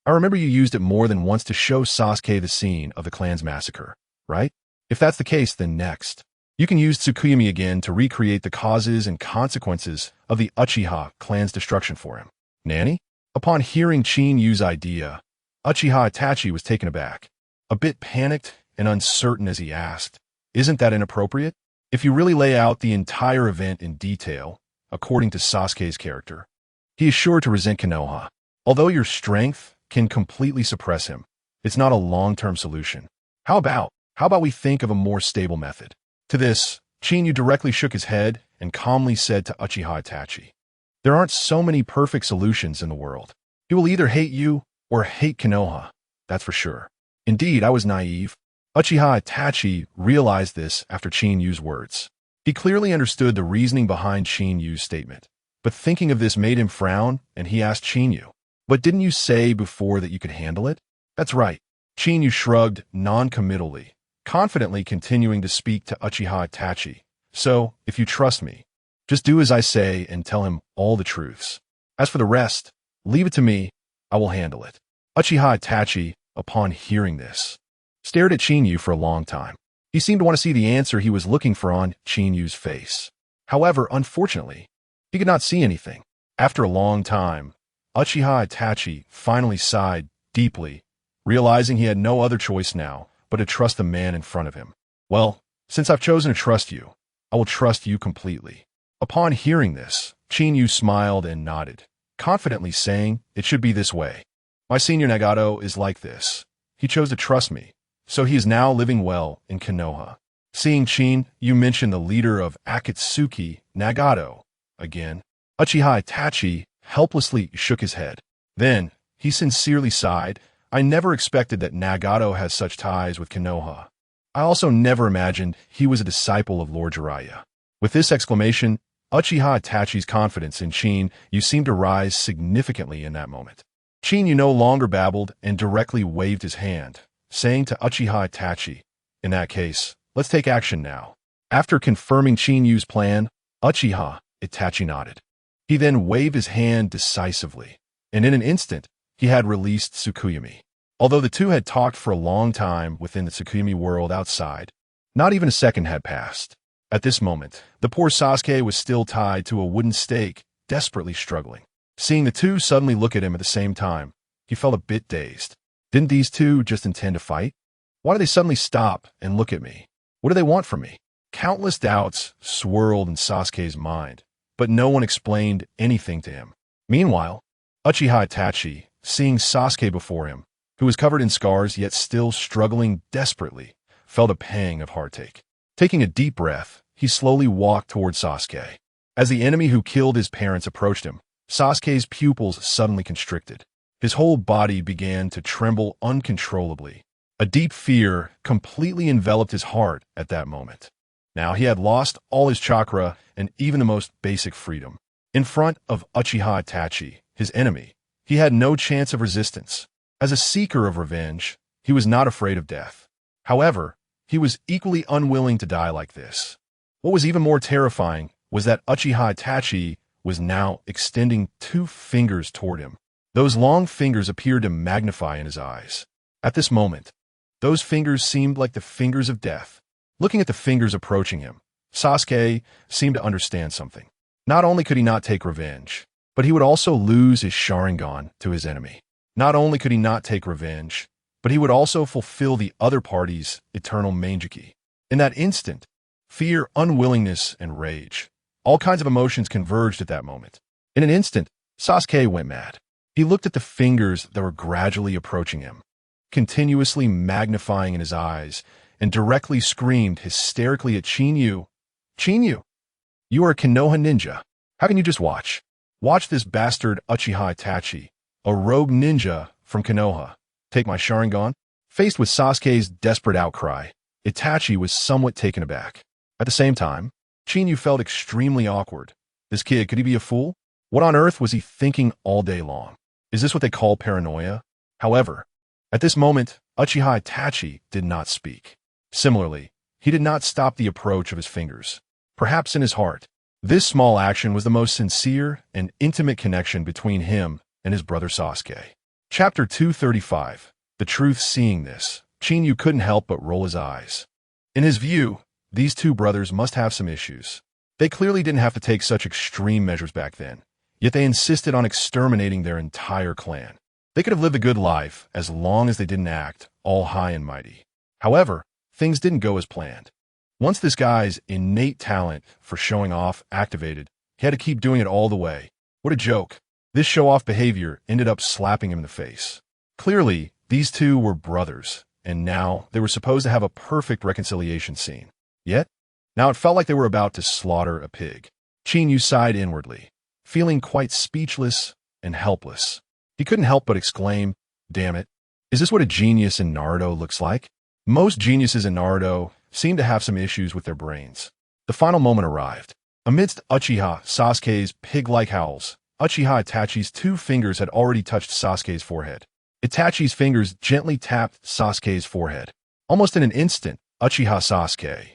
I remember you used it more than once to show Sasuke the scene of the clan's massacre, right? If that's the case, then next, you can use Tsukuyumi again to recreate the causes and consequences of the Uchiha clan's destruction for him." "Nanny?" Upon hearing Chinyu's idea, Uchiha Itachi was taken aback, a bit panicked and uncertain as he asked, "Isn't that inappropriate? If you really lay out the entire event in detail, according to Sasuke's character, he is sure to resent Konoha. Although your strength can completely suppress him, it's not a long-term solution. How about we think of a more stable method?" To this, Chinyu directly shook his head and calmly said to Uchiha Itachi, "There aren't so many perfect solutions in the world. He will either hate you or hate Konoha, that's for sure." Indeed, I was naive. Uchiha Itachi realized this after Chinyu's words. He clearly understood the reasoning behind Chinyu's statement, but thinking of this made him frown, and he asked Chinyu, "But didn't you say before that you could handle it?" "That's right." Chinyu shrugged non-committally, confidently continuing to speak to Uchiha Itachi. "So, if you trust me, just do as I say and tell him all the truths. As for the rest, leave it to me, I will handle it." Uchiha Itachi, upon hearing this, stared at Chinyu for a long time. He seemed to want to see the answer he was looking for on Chinyu's face. However, unfortunately, he could not see anything. After a long time, Uchiha Itachi finally sighed deeply, realizing he had no other choice now but to trust the man in front of him. "Well, since I've chosen to trust you, I will trust you completely." Upon hearing this, Chinyu smiled and nodded, confidently saying, "It should be this way. My senior Nagato is like this. He chose to trust me, so he is now living well in Konoha." Seeing Chinyu mention the leader of Akatsuki, Nagato, again, Uchiha Itachi helplessly shook his head. Then, he sincerely sighed, "I never expected that Nagato has such ties with Konoha. I also never imagined he was a disciple of Lord Jiraiya." With this exclamation, Uchiha Itachi's confidence in Chinyu seemed to rise significantly in that moment. Chinyu no longer babbled and directly waved his hand, saying to Uchiha Itachi, "In that case, let's take action now." After confirming Chinyu's plan, Uchiha Itachi nodded. He then waved his hand decisively, and in an instant, he had released Tsukuyomi. Although the two had talked for a long time within the Tsukuyomi world outside, not even a second had passed. At this moment, the poor Sasuke was still tied to a wooden stake, desperately struggling. Seeing the two suddenly look at him at the same time, he felt a bit dazed. Didn't these two just intend to fight? Why do they suddenly stop and look at me? What do they want from me? Countless doubts swirled in Sasuke's mind, but no one explained anything to him. Meanwhile, Uchiha Itachi, seeing Sasuke before him, who was covered in scars yet still struggling desperately, felt a pang of heartache. Taking a deep breath, he slowly walked toward Sasuke. As the enemy who killed his parents approached him, Sasuke's pupils suddenly constricted. His whole body began to tremble uncontrollably. A deep fear completely enveloped his heart at that moment. Now he had lost all his chakra and even the most basic freedom. In front of Uchiha Itachi, his enemy, he had no chance of resistance. As a seeker of revenge, he was not afraid of death. However, he was equally unwilling to die like this. What was even more terrifying was that Uchiha Itachi was now extending 2 fingers toward him. Those long fingers appeared to magnify in his eyes. At this moment, those fingers seemed like the fingers of death. Looking at the fingers approaching him, Sasuke seemed to understand something. Not only could he not take revenge, but he would also lose his Sharingan to his enemy. Not only could he not take revenge, but he would also fulfill the other party's eternal Manjiki. In that instant, fear, unwillingness, and rage, all kinds of emotions converged at that moment. In an instant, Sasuke went mad. He looked at the fingers that were gradually approaching him, continuously magnifying in his eyes, and directly screamed hysterically at Chinyu. "Chinyu, you are a Konoha ninja. How can you just watch? Watch this bastard Uchiha Itachi, a rogue ninja from Konoha, take my Sharingan?" Faced with Sasuke's desperate outcry, Itachi was somewhat taken aback. At the same time, Chinyu felt extremely awkward. This kid, could he be a fool? What on earth was he thinking all day long? Is this what they call paranoia? However, at this moment, Uchiha Itachi did not speak. Similarly, he did not stop the approach of his fingers. Perhaps in his heart, this small action was the most sincere and intimate connection between him and his brother Sasuke. Chapter 235. The truth. Seeing this, Chinyu couldn't help but roll his eyes. In his view, these two brothers must have some issues. They clearly didn't have to take such extreme measures back then, yet they insisted on exterminating their entire clan. They could have lived a good life as long as they didn't act all high and mighty. However, things didn't go as planned. Once this guy's innate talent for showing off activated, he had to keep doing it all the way. What a joke. This show-off behavior ended up slapping him in the face. Clearly, these two were brothers, and now they were supposed to have a perfect reconciliation scene. Yet, now it felt like they were about to slaughter a pig. Chinyu sighed inwardly, feeling quite speechless and helpless. He couldn't help but exclaim, "Damn it, is this what a genius in Naruto looks like?" Most geniuses in Naruto seem to have some issues with their brains. The final moment arrived. Amidst Uchiha Sasuke's pig-like howls, Uchiha Itachi's 2 fingers had already touched Sasuke's forehead. Itachi's fingers gently tapped Sasuke's forehead. Almost in an instant, Uchiha Sasuke,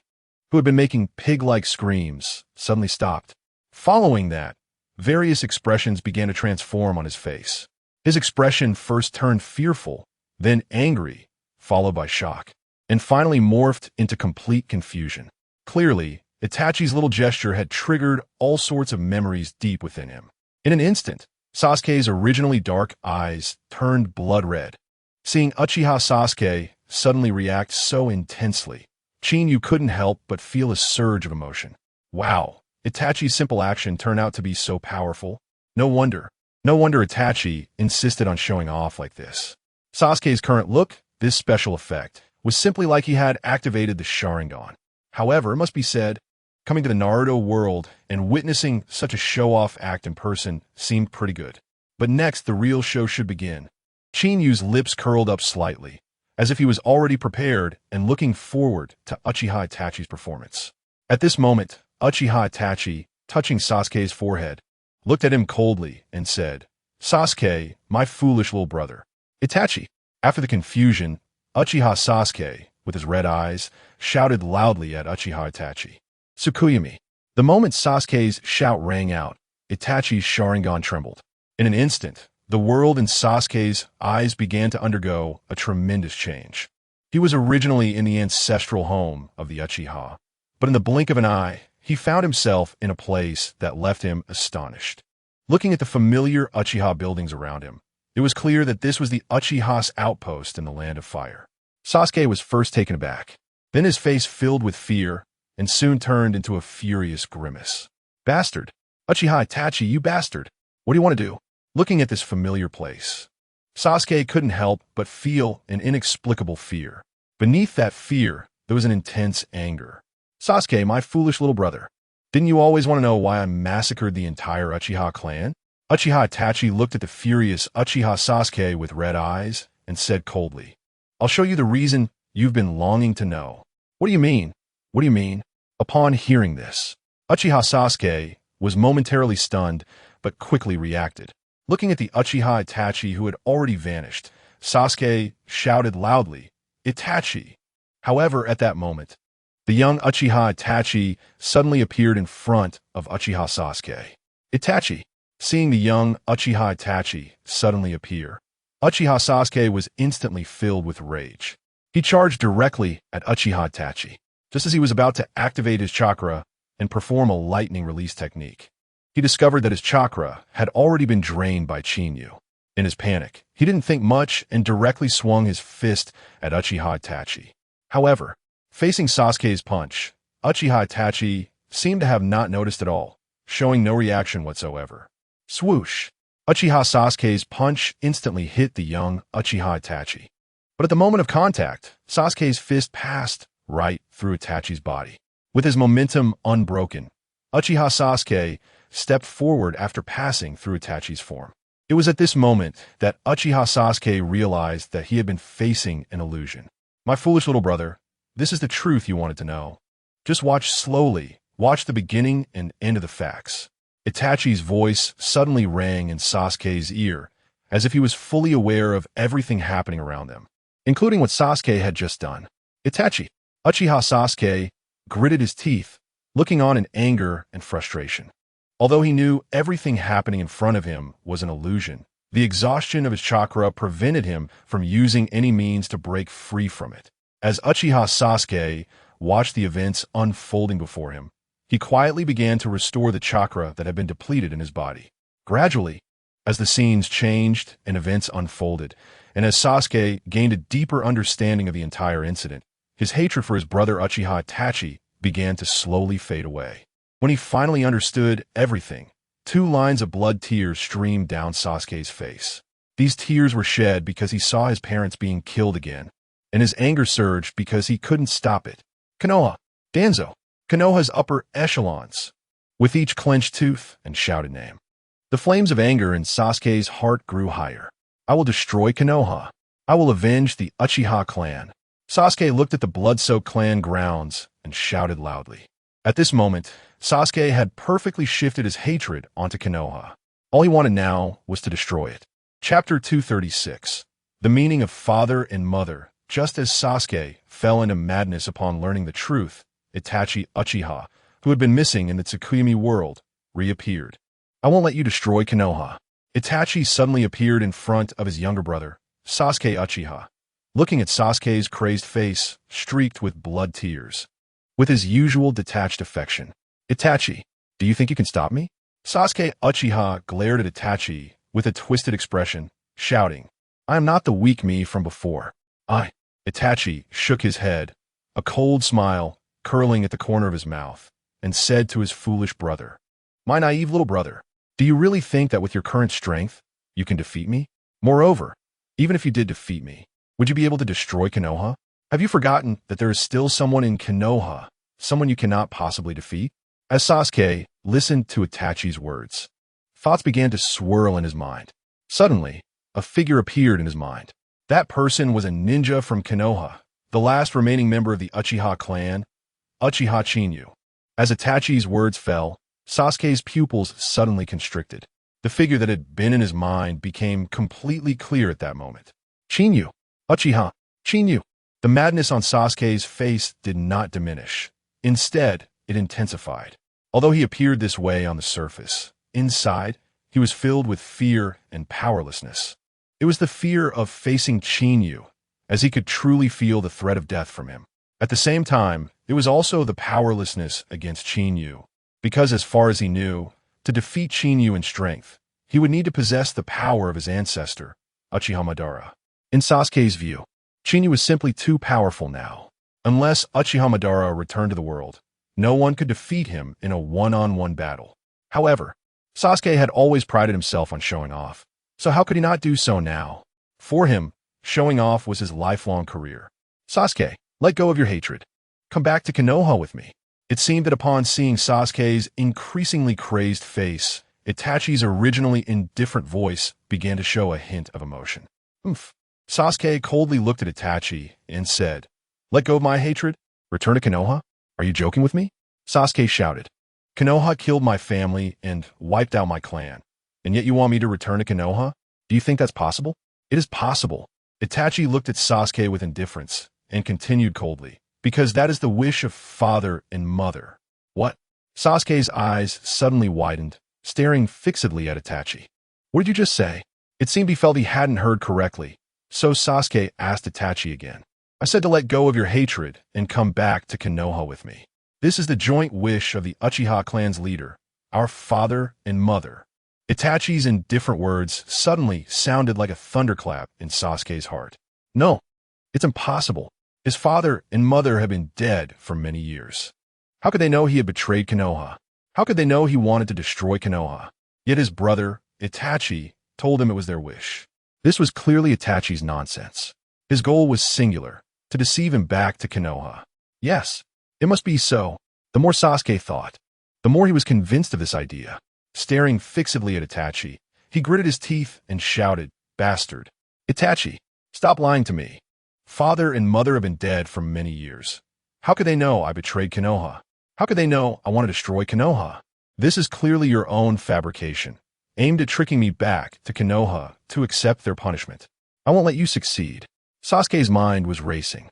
who had been making pig-like screams, suddenly stopped. Following that, various expressions began to transform on his face. His expression first turned fearful, then angry, followed by shock, and finally morphed into complete confusion. Clearly, Itachi's little gesture had triggered all sorts of memories deep within him. In an instant, Sasuke's originally dark eyes turned blood red. Seeing Uchiha Sasuke suddenly react so intensely, Chinyu couldn't help but feel a surge of emotion. Wow, Itachi's simple action turned out to be so powerful. No wonder Itachi insisted on showing off like this. Sasuke's current look, this special effect, was simply like he had activated the Sharingan. However, it must be said, coming to the Naruto world and witnessing such a show-off act in person seemed pretty good. But next, the real show should begin. Chinyu's lips curled up slightly, as if he was already prepared and looking forward to Uchiha Itachi's performance. At this moment, Uchiha Itachi, touching Sasuke's forehead, looked at him coldly and said, "Sasuke, my foolish little brother." Itachi. After the confusion, Uchiha Sasuke, with his red eyes, shouted loudly at Uchiha Itachi, "Tsukuyomi." The moment Sasuke's shout rang out, Itachi's Sharingan trembled. In an instant, the world in Sasuke's eyes began to undergo a tremendous change. He was originally in the ancestral home of the Uchiha, but in the blink of an eye, he found himself in a place that left him astonished. Looking at the familiar Uchiha buildings around him, it was clear that this was the Uchiha's outpost in the Land of Fire. Sasuke was first taken aback. Then his face filled with fear and soon turned into a furious grimace. Bastard! Uchiha Itachi, you bastard! What do you want to do? Looking at this familiar place, Sasuke couldn't help but feel an inexplicable fear. Beneath that fear, there was an intense anger. Sasuke, my foolish little brother. Didn't you always want to know why I massacred the entire Uchiha clan? Uchiha Itachi looked at the furious Uchiha Sasuke with red eyes and said coldly, I'll show you the reason you've been longing to know. What do you mean? What do you mean? Upon hearing this, Uchiha Sasuke was momentarily stunned but quickly reacted. Looking at the Uchiha Itachi who had already vanished, Sasuke shouted loudly, Itachi! However, at that moment, the young Uchiha Itachi suddenly appeared in front of Uchiha Sasuke. Itachi! Seeing the young Uchiha Itachi suddenly appear, Uchiha Sasuke was instantly filled with rage. He charged directly at Uchiha Itachi, just as he was about to activate his chakra and perform a lightning release technique. He discovered that his chakra had already been drained by Chinyu. In his panic, he didn't think much and directly swung his fist at Uchiha Itachi. However, facing Sasuke's punch, Uchiha Itachi seemed to have not noticed at all, showing no reaction whatsoever. Swoosh! Uchiha Sasuke's punch instantly hit the young Uchiha Itachi. But at the moment of contact, Sasuke's fist passed right through Itachi's body. With his momentum unbroken, Uchiha Sasuke stepped forward after passing through Itachi's form. It was at this moment that Uchiha Sasuke realized that he had been facing an illusion. My foolish little brother, this is the truth you wanted to know. Just watch slowly, watch the beginning and end of the facts. Itachi's voice suddenly rang in Sasuke's ear, as if he was fully aware of everything happening around them, including what Sasuke had just done. Itachi! Uchiha Sasuke gritted his teeth, looking on in anger and frustration. Although he knew everything happening in front of him was an illusion, the exhaustion of his chakra prevented him from using any means to break free from it. As Uchiha Sasuke watched the events unfolding before him, he quietly began to restore the chakra that had been depleted in his body. Gradually, as the scenes changed and events unfolded, and as Sasuke gained a deeper understanding of the entire incident, his hatred for his brother Uchiha Itachi began to slowly fade away. When he finally understood everything, 2 lines of blood tears streamed down Sasuke's face. These tears were shed because he saw his parents being killed again, and his anger surged because he couldn't stop it. Konoha! Danzo! Konoha's upper echelons! With each clenched tooth and shouted name. The flames of anger in Sasuke's heart grew higher. I will destroy Konoha. I will avenge the Uchiha clan. Sasuke looked at the blood-soaked clan grounds and shouted loudly. At this moment, Sasuke had perfectly shifted his hatred onto Konoha. All he wanted now was to destroy it. Chapter 236. The meaning of father and mother. Just as Sasuke fell into madness upon learning the truth, Itachi Uchiha, who had been missing in the Tsukimi world, reappeared. I won't let you destroy Konoha. Itachi suddenly appeared in front of his younger brother, Sasuke Uchiha, looking at Sasuke's crazed face, streaked with blood tears. With his usual detached affection, Itachi, do you think you can stop me? Sasuke Uchiha glared at Itachi with a twisted expression, shouting, I am not the weak me from before. Itachi shook his head, a cold smile curling at the corner of his mouth, and said to his foolish brother, My naive little brother, do you really think that with your current strength, you can defeat me? Moreover, even if you did defeat me, would you be able to destroy Konoha? Have you forgotten that there is still someone in Konoha, someone you cannot possibly defeat? As Sasuke listened to Itachi's words, thoughts began to swirl in his mind. Suddenly, a figure appeared in his mind. That person was a ninja from Konoha, the last remaining member of the Uchiha clan, Uchiha Chinyu. As Itachi's words fell, Sasuke's pupils suddenly constricted. The figure that had been in his mind became completely clear at that moment. Chinyu! Uchiha! Chinyu! The madness on Sasuke's face did not diminish. Instead, it intensified. Although he appeared this way on the surface, inside, he was filled with fear and powerlessness. It was the fear of facing Qinyu, as he could truly feel the threat of death from him. At the same time, it was also the powerlessness against Qinyu, because as far as he knew, to defeat Qinyu in strength, he would need to possess the power of his ancestor, Uchiha Madara. In Sasuke's view, Qinyu was simply too powerful now. Unless Uchiha Madara returned to the world, no one could defeat him in a one-on-one battle. However, Sasuke had always prided himself on showing off, so how could he not do so now? For him, showing off was his lifelong career. Sasuke, let go of your hatred. Come back to Konoha with me. It seemed that upon seeing Sasuke's increasingly crazed face, Itachi's originally indifferent voice began to show a hint of emotion. Oomph. Sasuke coldly looked at Itachi and said, "Let go of my hatred? Return to Konoha? Are you joking with me?" Sasuke shouted, "Konoha killed my family and wiped out my clan. And yet you want me to return to Konoha? Do you think that's possible?" "It is possible." Itachi looked at Sasuke with indifference and continued coldly, "Because that is the wish of father and mother." "What?" Sasuke's eyes suddenly widened, staring fixedly at Itachi. "What did you just say?" It seemed he felt he hadn't heard correctly, so Sasuke asked Itachi again. "I said to let go of your hatred and come back to Konoha with me. This is the joint wish of the Uchiha clan's leader, our father and mother." Itachi's indifferent words suddenly sounded like a thunderclap in Sasuke's heart. "No, it's impossible. His father and mother have been dead for many years. How could they know he had betrayed Konoha? How could they know he wanted to destroy Konoha? Yet his brother, Itachi, told him it was their wish." This was clearly Itachi's nonsense. His goal was singular, to deceive him back to Konoha. Yes, it must be so. The more Sasuke thought, the more he was convinced of this idea. Staring fixedly at Itachi, he gritted his teeth and shouted, "Bastard! Itachi, stop lying to me. Father and mother have been dead for many years. How could they know I betrayed Konoha? How could they know I want to destroy Konoha? This is clearly your own fabrication, aimed at tricking me back to Konoha to accept their punishment. I won't let you succeed." Sasuke's mind was racing,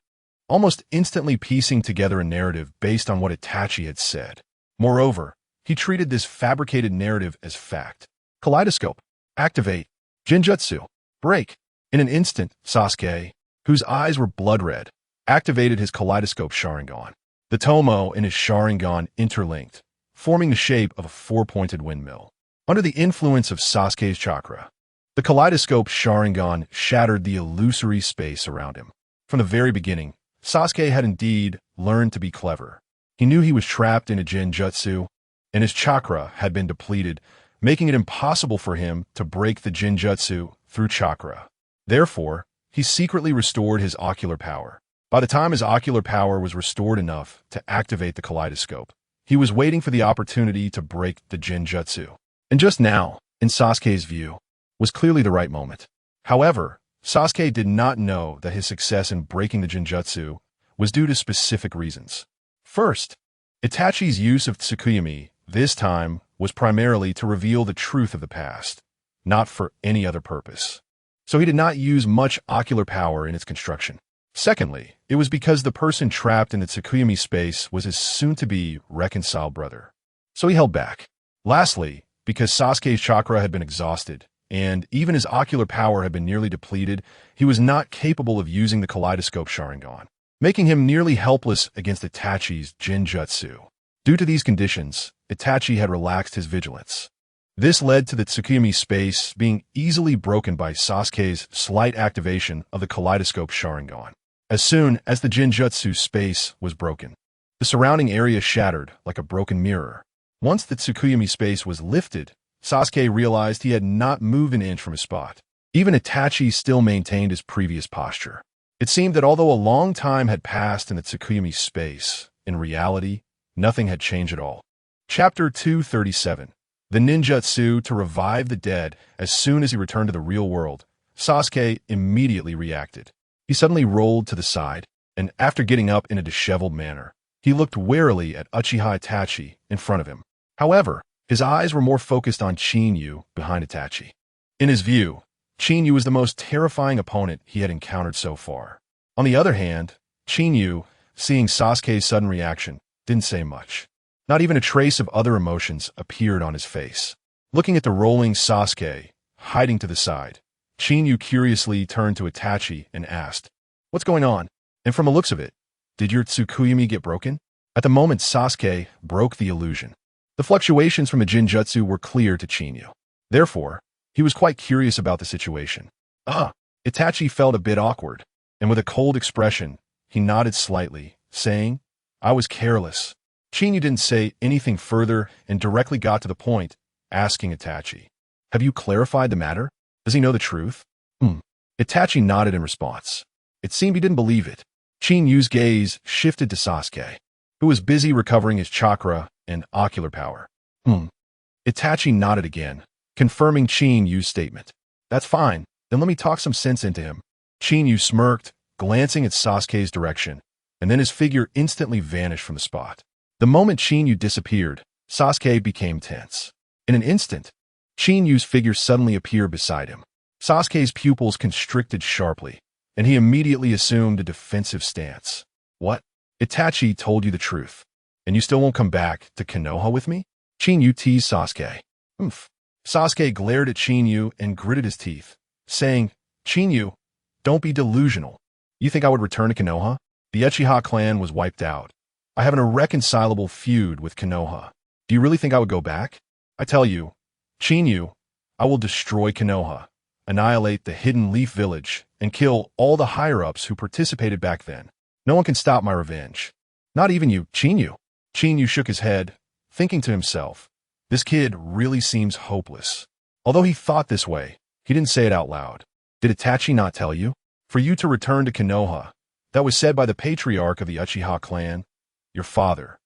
almost instantly piecing together a narrative based on what Itachi had said. Moreover, he treated this fabricated narrative as fact. Kaleidoscope. Activate. Jinjutsu. Break. In an instant, Sasuke, whose eyes were blood red, activated his kaleidoscope Sharingan. The Tomo and his Sharingan interlinked, forming the shape of a four-pointed windmill. Under the influence of Sasuke's chakra, the kaleidoscope Sharingan shattered the illusory space around him. From the very beginning, Sasuke had indeed learned to be clever. He knew he was trapped in a Jinjutsu, and his chakra had been depleted, making it impossible for him to break the Jinjutsu through chakra. Therefore, he secretly restored his ocular power. By the time his ocular power was restored enough to activate the kaleidoscope, he was waiting for the opportunity to break the Jinjutsu. And just now, in Sasuke's view, was clearly the right moment. However, Sasuke did not know that his success in breaking the Jinjutsu was due to specific reasons. First, Itachi's use of Tsukuyomi this time was primarily to reveal the truth of the past, not for any other purpose. So he did not use much ocular power in its construction. Secondly, it was because the person trapped in the Tsukuyomi space was his soon-to-be reconciled brother. So he held back. Lastly, because Sasuke's chakra had been exhausted, and even his ocular power had been nearly depleted, he was not capable of using the kaleidoscope Sharingan, making him nearly helpless against Itachi's Jinjutsu. Due to these conditions, Itachi had relaxed his vigilance. This led to the Tsukuyomi space being easily broken by Sasuke's slight activation of the kaleidoscope Sharingan. As soon as the Jinjutsu space was broken, the surrounding area shattered like a broken mirror. Once the Tsukuyomi space was lifted, Sasuke realized he had not moved an inch from his spot. Even Itachi still maintained his previous posture. It seemed that although a long time had passed in the Tsukuyomi space, in reality, nothing had changed at all. Chapter 237. The ninjutsu to revive the dead. As soon as he returned to the real world, Sasuke immediately reacted. He suddenly rolled to the side, and after getting up in a disheveled manner, he looked warily at Uchiha Itachi in front of him. However, his eyes were more focused on Qinyu behind Itachi. In his view, Qinyu was the most terrifying opponent he had encountered so far. On the other hand, Qinyu, seeing Sasuke's sudden reaction, didn't say much. Not even a trace of other emotions appeared on his face. Looking at the rolling Sasuke, hiding to the side, Chinyu curiously turned to Itachi and asked, "What's going on?" And from the looks of it, did your Tsukuyumi get broken? At the moment, Sasuke broke the illusion. The fluctuations from the Jinjutsu were clear to Chinyu. Therefore, he was quite curious about the situation. Itachi felt a bit awkward, and with a cold expression, he nodded slightly, saying, "I was careless." Chinyu didn't say anything further and directly got to the point, asking Itachi, "Have you clarified the matter? Does he know the truth?" Itachi nodded in response. It seemed he didn't believe it. Chinyu's gaze shifted to Sasuke, who was busy recovering his chakra and ocular power. Itachi nodded again, confirming Chinyu's statement. "That's fine, then let me talk some sense into him." Chinyu smirked, glancing at Sasuke's direction, and then his figure instantly vanished from the spot. The moment Chinyu disappeared, Sasuke became tense. In an instant, Chinyu's figure suddenly appeared beside him. Sasuke's pupils constricted sharply, and he immediately assumed a defensive stance. "What? Itachi told you the truth, and you still won't come back to Konoha with me?" Chinyu teased Sasuke. Sasuke glared at Chinyu and gritted his teeth, saying, "Chinyu, don't be delusional. You think I would return to Konoha? The Uchiha clan was wiped out. I have an irreconcilable feud with Konoha. Do you really think I would go back? I tell you, Chinyu, I will destroy Konoha, annihilate the Hidden Leaf Village, and kill all the higher-ups who participated back then. No one can stop my revenge. Not even you, Chinyu." Chinyu shook his head, thinking to himself, this kid really seems hopeless. Although he thought this way, he didn't say it out loud. "Did Itachi not tell you? For you to return to Konoha, that was said by the patriarch of the Uchiha clan, your father."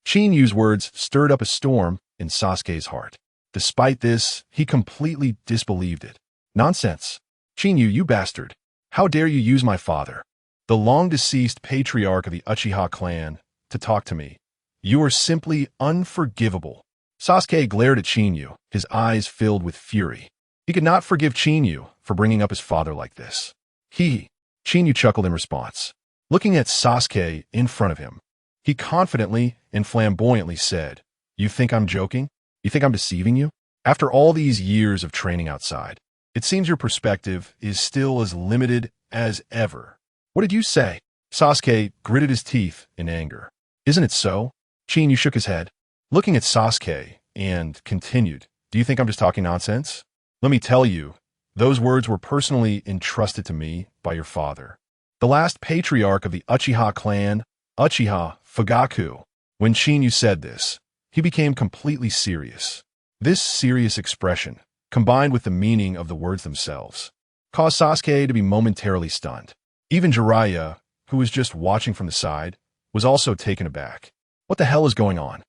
Chinyu's words stirred up a storm in Sasuke's heart. Despite this, he completely disbelieved it. "Nonsense. Chinyu, you bastard. How dare you use my father, the long-deceased patriarch of the Uchiha clan, to talk to me? You are simply unforgivable." Sasuke glared at Chinyu, his eyes filled with fury. He could not forgive Chinyu for bringing up his father like this. Chinyu chuckled in response. Looking at Sasuke in front of him, he confidently and flamboyantly said, "You think I'm joking? You think I'm deceiving you? After all these years of training outside, it seems your perspective is still as limited as ever." "What did you say?" Sasuke gritted his teeth in anger. "Isn't it so?" Chinyu shook his head, looking at Sasuke, and continued, "Do you think I'm just talking nonsense? Let me tell you, those words were personally entrusted to me by your father, the last patriarch of the Uchiha clan, Uchiha Fugaku." When Chinyu said this, he became completely serious. This serious expression, combined with the meaning of the words themselves, caused Sasuke to be momentarily stunned. Even Jiraiya, who was just watching from the side, was also taken aback. What the hell is going on?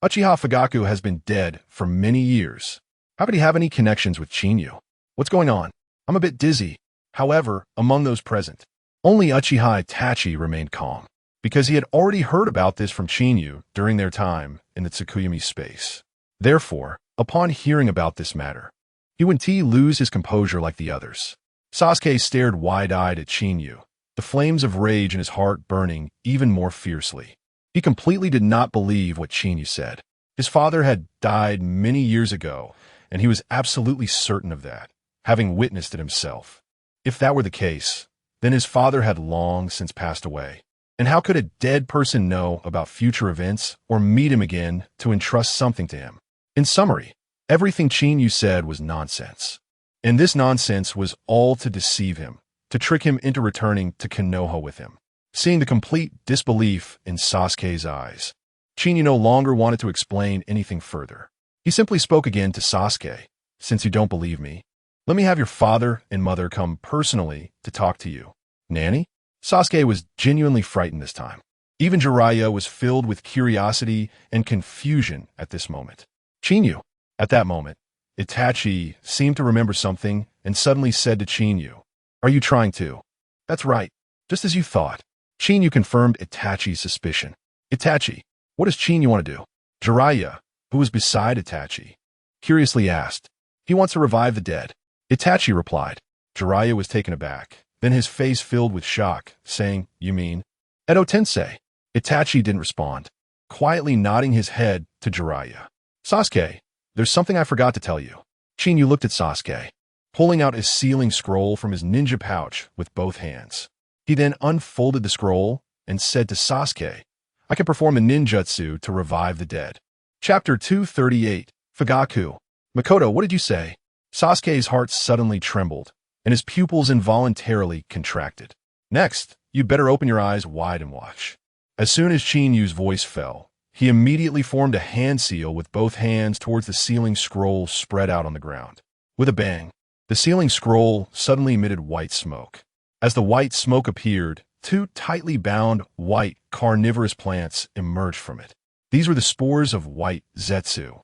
Uchiha Fugaku has been dead for many years. How could he have any connections with Chinyu? What's going on? I'm a bit dizzy. However, among those present, only Uchiha Itachi remained calm, because he had already heard about this from Chinyu during their time in the Tsukuyumi space. Therefore, upon hearing about this matter, he wouldn't lose his composure like the others. Sasuke stared wide-eyed at Chinyu, the flames of rage in his heart burning even more fiercely. He completely did not believe what Chinyu said. His father had died many years ago, and he was absolutely certain of that, having witnessed it himself. If that were the case, then his father had long since passed away. And how could a dead person know about future events or meet him again to entrust something to him? In summary, everything Chinyu said was nonsense. And this nonsense was all to deceive him, to trick him into returning to Konoha with him. Seeing the complete disbelief in Sasuke's eyes, Chinyu no longer wanted to explain anything further. He simply spoke again to Sasuke. "Since you don't believe me, let me have your father and mother come personally to talk to you." "Nanny?" Sasuke was genuinely frightened this time. Even Jiraiya was filled with curiosity and confusion at this moment. "Chinyu." At that moment, Itachi seemed to remember something and suddenly said to Chinyu, "Are you trying to?" "That's right, just as you thought." Chinyu confirmed Itachi's suspicion. "Itachi, what does Chinyu want to do?" Jiraiya, who was beside Itachi, curiously asked. "He wants to revive the dead." Itachi replied. Jiraiya was taken aback, then his face filled with shock, saying, "You mean Edo Tensei?" Itachi didn't respond, quietly nodding his head to Jiraiya. "Sasuke, there's something I forgot to tell you. Chinyu looked at Sasuke, pulling out his sealing scroll from his ninja pouch with both hands. He then unfolded the scroll and said to Sasuke, I can perform a ninjutsu to revive the dead. Chapter 238, Fugaku. Makoto, what did you say? Sasuke's heart suddenly trembled, and his pupils involuntarily contracted. Next, you'd better open your eyes wide and watch. As soon as Chinyu's voice fell, he immediately formed a hand seal with both hands towards the sealing scroll spread out on the ground. With a bang, the sealing scroll suddenly emitted white smoke. As the white smoke appeared, two tightly bound, white, carnivorous plants emerged from it. These were the spores of white Zetsu,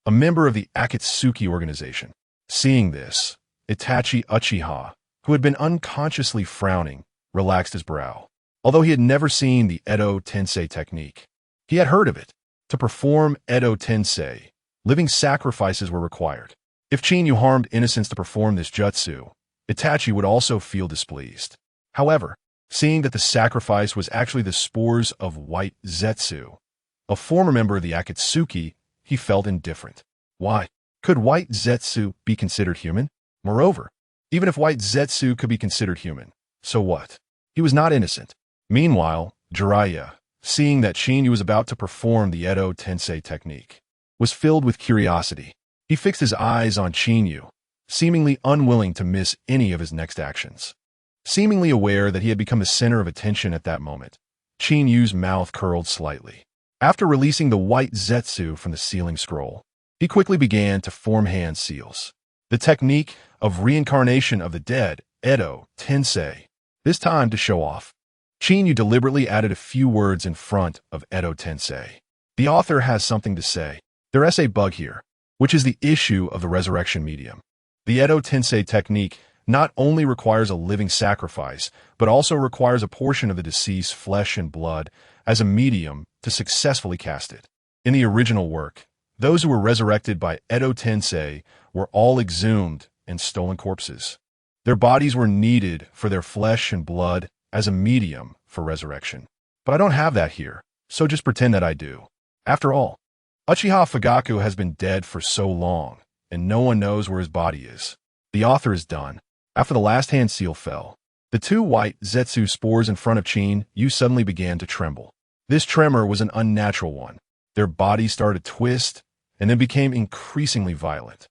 a member of the Akatsuki organization. Seeing this, Itachi Uchiha, who had been unconsciously frowning, relaxed his brow. Although he had never seen the Edo Tensei technique, he had heard of it. To perform Edo Tensei, living sacrifices were required. If Chinyu harmed innocents to perform this jutsu, Itachi would also feel displeased. However, seeing that the sacrifice was actually the spores of white Zetsu, a former member of the Akatsuki, he felt indifferent. Why? Could white Zetsu be considered human? Moreover, even if white Zetsu could be considered human, so what? He was not innocent. Meanwhile, Jiraiya, seeing that Chinyu was about to perform the Edo Tensei technique, was filled with curiosity. He fixed his eyes on Chinyu, seemingly unwilling to miss any of his next actions. Seemingly aware that he had become the center of attention at that moment, Chinyu's mouth curled slightly. After releasing the white Zetsu from the sealing scroll, he quickly began to form hand seals. The technique of reincarnation of the dead, Edo Tensei. This time to show off, Chinyu deliberately added a few words in front of Edo Tensei. The author has something to say. There is a bug here, which is the issue of the resurrection medium. The Edo Tensei technique not only requires a living sacrifice, but also requires a portion of the deceased's flesh and blood as a medium to successfully cast it. In the original work, those who were resurrected by Edo Tensei were all exhumed and stolen corpses. Their bodies were needed for their flesh and blood as a medium for resurrection. But I don't have that here, so just pretend that I do. After all, Uchiha Fugaku has been dead for so long, and no one knows where his body is. The author is done. After the last hand seal fell, the two white Zetsu spores in front of Chinyu suddenly began to tremble. This tremor was an unnatural one. Their bodies started to twist, and then became increasingly violent.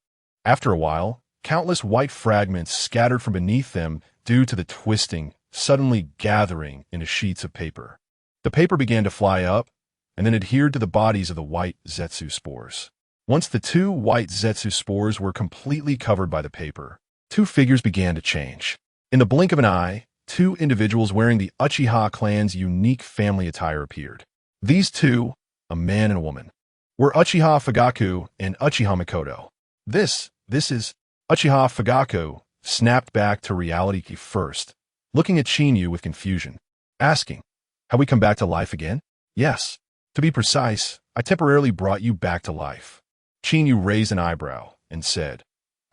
After a while, countless white fragments scattered from beneath them due to the twisting, suddenly gathering into sheets of paper. The paper began to fly up, and then adhered to the bodies of the white Zetsu spores. Once the two white Zetsu spores were completely covered by the paper, two figures began to change. In the blink of an eye, two individuals wearing the Uchiha clan's unique family attire appeared. These two, a man and a woman, were Uchiha Fugaku and Uchiha Makoto. This is Uchiha Fugaku snapped back to reality first, looking at Chinyu with confusion, asking, have we come back to life again? Yes. To be precise, I temporarily brought you back to life. Chinyu raised an eyebrow and said,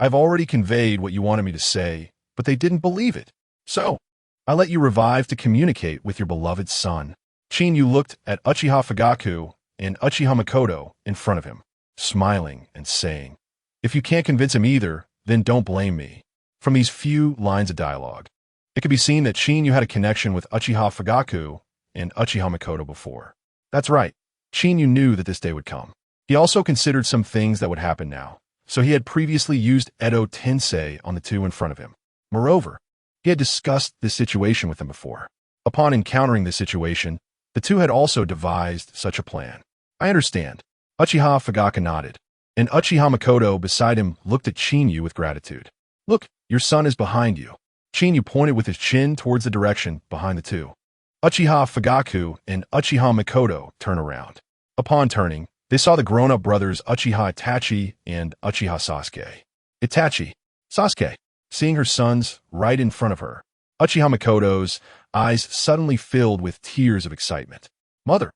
I've already conveyed what you wanted me to say, but they didn't believe it. So, I let you revive to communicate with your beloved son. Chinyu looked at Uchiha Fugaku and Uchiha Makoto in front of him, smiling and saying, if you can't convince him either, then don't blame me. From these few lines of dialogue, it could be seen that Chinyu had a connection with Uchiha Fugaku and Uchiha Makoto before. That's right, Chinyu knew that this day would come. He also considered some things that would happen now, so he had previously used Edo Tensei on the two in front of him. Moreover, he had discussed this situation with them before. Upon encountering this situation, the two had also devised such a plan. I understand. Uchiha Fugaku nodded, and Uchiha Makoto beside him looked at Chinyu with gratitude. Look, your son is behind you. Chinyu pointed with his chin towards the direction behind the two. Uchiha Fugaku and Uchiha Makoto turned around. Upon turning, they saw the grown-up brothers Uchiha Itachi and Uchiha Sasuke. Itachi, Sasuke, seeing her sons right in front of her, Uchiha Makoto's eyes suddenly filled with tears of excitement. Mother!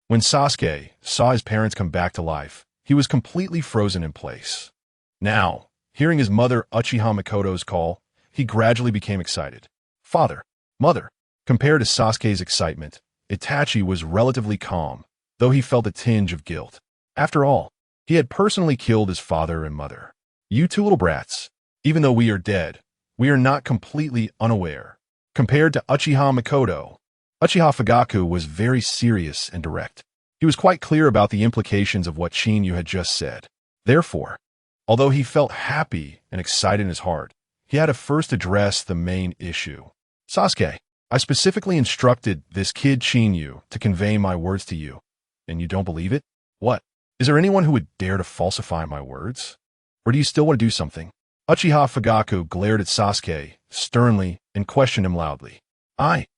When Sasuke saw his parents come back to life, he was completely frozen in place. Now, hearing his mother Uchiha Makoto's call, he gradually became excited. Father, mother. Compared to Sasuke's excitement, Itachi was relatively calm, though he felt a tinge of guilt. After all, He had personally killed his father and mother. You two little brats. Even though we are dead, we are not completely unaware. Compared to Uchiha Mikoto, Uchiha Fugaku was very serious and direct. He was quite clear about the implications of what Chinyu had just said. Therefore, although he felt happy and excited in his heart, he had to first address the main issue. Sasuke, I specifically instructed this kid Chinyu to convey my words to you, and you don't believe it? What? Is there anyone who would dare to falsify my words? Or do you still want to do something? Uchiha Fugaku glared at Sasuke sternly and questioned him loudly. I.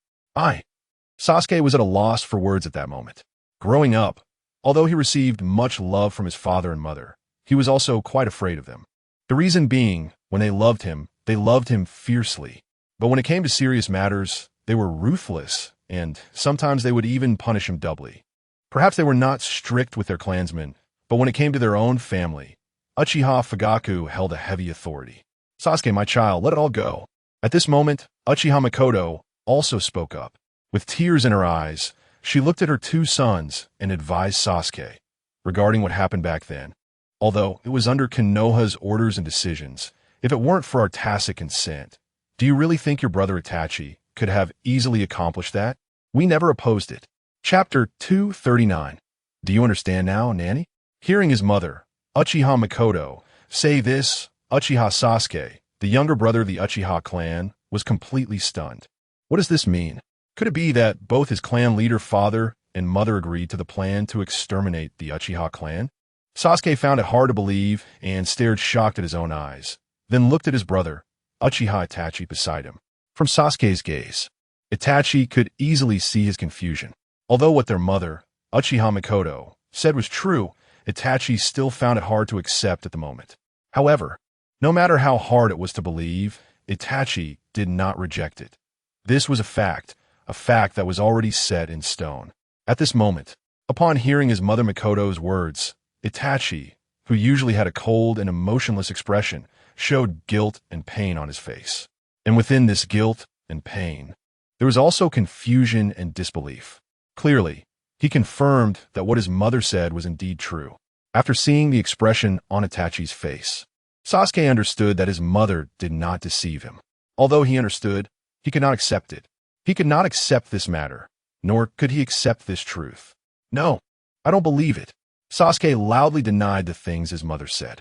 Sasuke was at a loss for words at that moment. Growing up, although he received much love from his father and mother, he was also quite afraid of them. The reason being, when they loved him fiercely. But when it came to serious matters, they were ruthless, and sometimes they would even punish him doubly. Perhaps they were not strict with their clansmen, but when it came to their own family, Uchiha Fugaku held a heavy authority. Sasuke, my child, let it all go. At this moment, Uchiha Mikoto also spoke up. With tears in her eyes, she looked at her two sons and advised Sasuke regarding what happened back then. Although it was under Konoha's orders and decisions, if it weren't for our tacit consent, do you really think your brother Itachi could have easily accomplished that? We never opposed it. Chapter 239. Do you understand now, Nanny? Hearing his mother, Uchiha Mikoto, say this, Uchiha Sasuke, the younger brother of the Uchiha clan, was completely stunned. What does this mean? Could it be that both his clan leader father and mother agreed to the plan to exterminate the Uchiha clan? Sasuke found it hard to believe and stared shocked at his own eyes, then looked at his brother, Uchiha Itachi, beside him. From Sasuke's gaze, Itachi could easily see his confusion. Although what their mother, Uchiha Mikoto, said was true, Itachi still found it hard to accept at the moment. However, no matter how hard it was to believe, Itachi did not reject it. This was a fact that was already set in stone. At this moment, upon hearing his mother Mikoto's words, Itachi, who usually had a cold and emotionless expression, showed guilt and pain on his face. And within this guilt and pain, there was also confusion and disbelief. Clearly, he confirmed that what his mother said was indeed true. After seeing the expression on Itachi's face, Sasuke understood that his mother did not deceive him. Although he understood, he could not accept it. He could not accept this matter, nor could he accept this truth. No, I don't believe it. Sasuke loudly denied the things his mother said.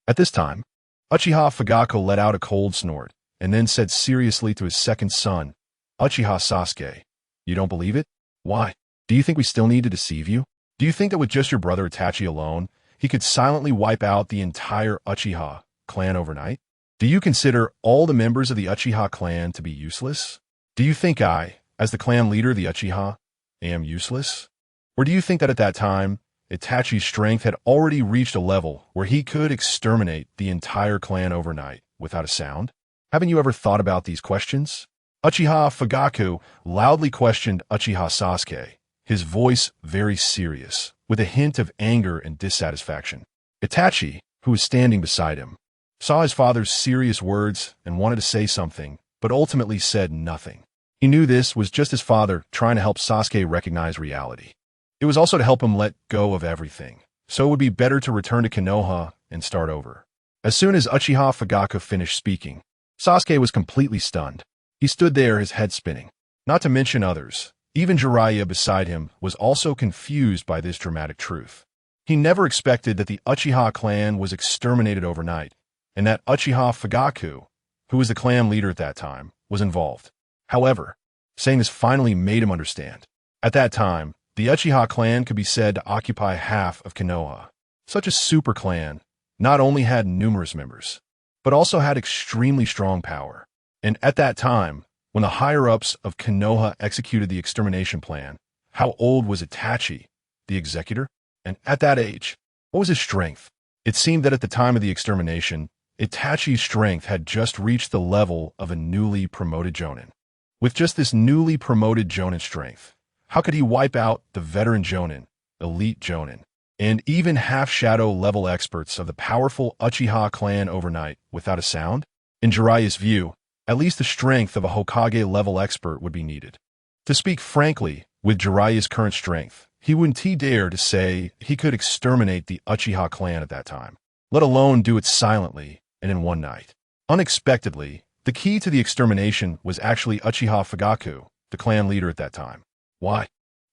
At this time, Uchiha Fugaku let out a cold snort, and then said seriously to his second son, Uchiha Sasuke, you don't believe it? Why? Do you think we still need to deceive you? Do you think that with just your brother Itachi alone, he could silently wipe out the entire Uchiha clan overnight? Do you consider all the members of the Uchiha clan to be useless? Do you think I, as the clan leader of the Uchiha, am useless? Or do you think that at that time, Itachi's strength had already reached a level where he could exterminate the entire clan overnight without a sound? Haven't you ever thought about these questions? Uchiha Fugaku loudly questioned Uchiha Sasuke, his voice very serious, with a hint of anger and dissatisfaction. Itachi, who was standing beside him, saw his father's serious words and wanted to say something, but ultimately said nothing. He knew this was just his father trying to help Sasuke recognize reality. It was also to help him let go of everything, so it would be better to return to Konoha and start over. As soon as Uchiha Fugaku finished speaking, Sasuke was completely stunned. He stood there, his head spinning. Not to mention others, even Jiraiya beside him was also confused by this dramatic truth. He never expected that the Uchiha clan was exterminated overnight, and that Uchiha Fugaku, who was the clan leader at that time, was involved. However, saying this finally made him understand. At that time, the Uchiha clan could be said to occupy half of Konoha. Such a super clan not only had numerous members, but also had extremely strong power. And at that time, when the higher-ups of Konoha executed the extermination plan, how old was Itachi, the executor? And at that age, what was his strength? It seemed that at the time of the extermination, Itachi's strength had just reached the level of a newly promoted Jonin. With just this newly promoted Jonin strength, how could he wipe out the veteran Jonin, elite Jonin, and even half-shadow level experts of the powerful Uchiha clan overnight without a sound? In Jiraiya's view, at least the strength of a Hokage level expert would be needed. To speak frankly, with Jiraiya's current strength, he wouldn't dare to say he could exterminate the Uchiha clan at that time, let alone do it silently and in one night. Unexpectedly, the key to the extermination was actually Uchiha Fugaku, the clan leader at that time. Why?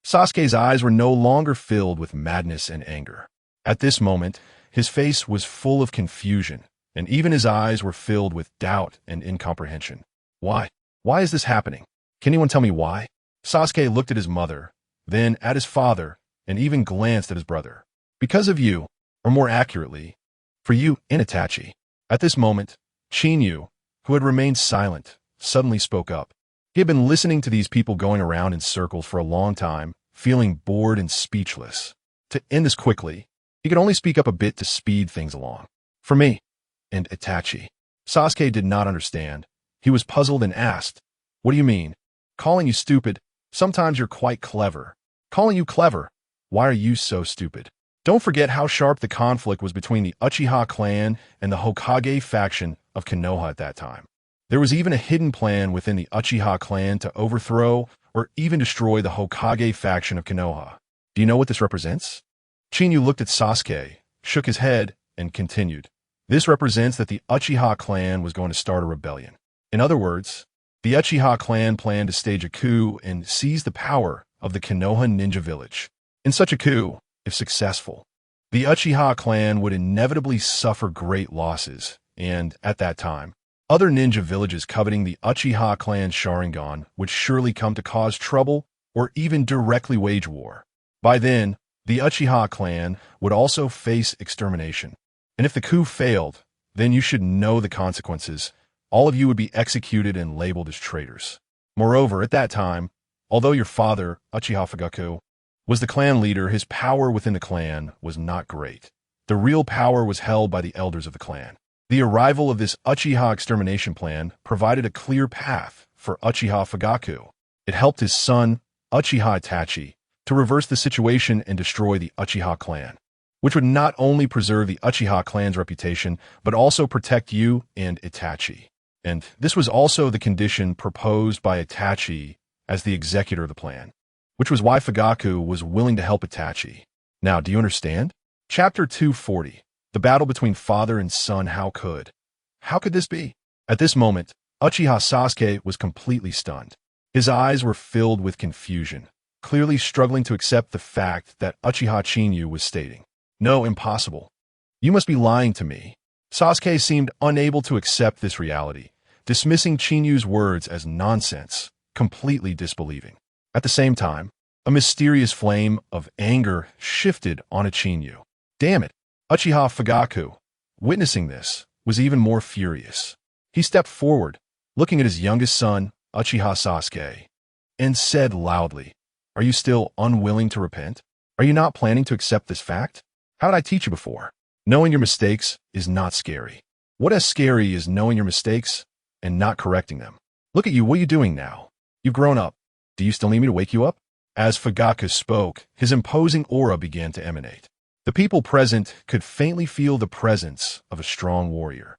Sasuke's eyes were no longer filled with madness and anger. At this moment, his face was full of confusion, and even his eyes were filled with doubt and incomprehension. Why? Why is this happening? Can anyone tell me why? Sasuke looked at his mother, then at his father, and even glanced at his brother. Because of you, or more accurately, for you and Itachi. At this moment, Chinyu, who had remained silent, suddenly spoke up. He had been listening to these people going around in circles for a long time, feeling bored and speechless. To end this quickly, he could only speak up a bit to speed things along. For me, and Itachi. Sasuke did not understand. He was puzzled and asked, "What do you mean? Calling you stupid? Sometimes you're quite clever. Calling you clever? Why are you so stupid?" Don't forget how sharp the conflict was between the Uchiha clan and the Hokage faction of Konoha at that time. There was even a hidden plan within the Uchiha clan to overthrow or even destroy the Hokage faction of Konoha. Do you know what this represents? Chinyu looked at Sasuke, shook his head, and continued. This represents that the Uchiha clan was going to start a rebellion. In other words, the Uchiha clan planned to stage a coup and seize the power of the Konoha ninja village. In such a coup, if successful, the Uchiha clan would inevitably suffer great losses, and, at that time, other ninja villages coveting the Uchiha clan's Sharingan would surely come to cause trouble or even directly wage war. By then, the Uchiha clan would also face extermination. And if the coup failed, then you should know the consequences. All of you would be executed and labeled as traitors. Moreover, at that time, although your father, Uchiha Fugaku, was the clan leader, his power within the clan was not great. The real power was held by the elders of the clan. The arrival of this Uchiha extermination plan provided a clear path for Uchiha Fugaku. It helped his son, Uchiha Itachi, to reverse the situation and destroy the Uchiha clan, which would not only preserve the Uchiha clan's reputation, but also protect you and Itachi. And this was also the condition proposed by Itachi as the executor of the plan, which was why Fugaku was willing to help Itachi. Now, do you understand? Chapter 240. The battle between father and son. How could this be? At this moment, Uchiha Sasuke was completely stunned. His eyes were filled with confusion, clearly struggling to accept the fact that Uchiha Chinyu was stating. No, impossible. You must be lying to me. Sasuke seemed unable to accept this reality, dismissing Chinyu's words as nonsense, completely disbelieving. At the same time, a mysterious flame of anger shifted onto Chinyu. Damn it! Uchiha Fugaku, witnessing this, was even more furious. He stepped forward, looking at his youngest son, Uchiha Sasuke, and said loudly, "Are you still unwilling to repent? Are you not planning to accept this fact? How did I teach you before? Knowing your mistakes is not scary. What is scary is knowing your mistakes and not correcting them. Look at you, what are you doing now? You've grown up. Do you still need me to wake you up?" As Fugaku spoke, his imposing aura began to emanate. The people present could faintly feel the presence of a strong warrior.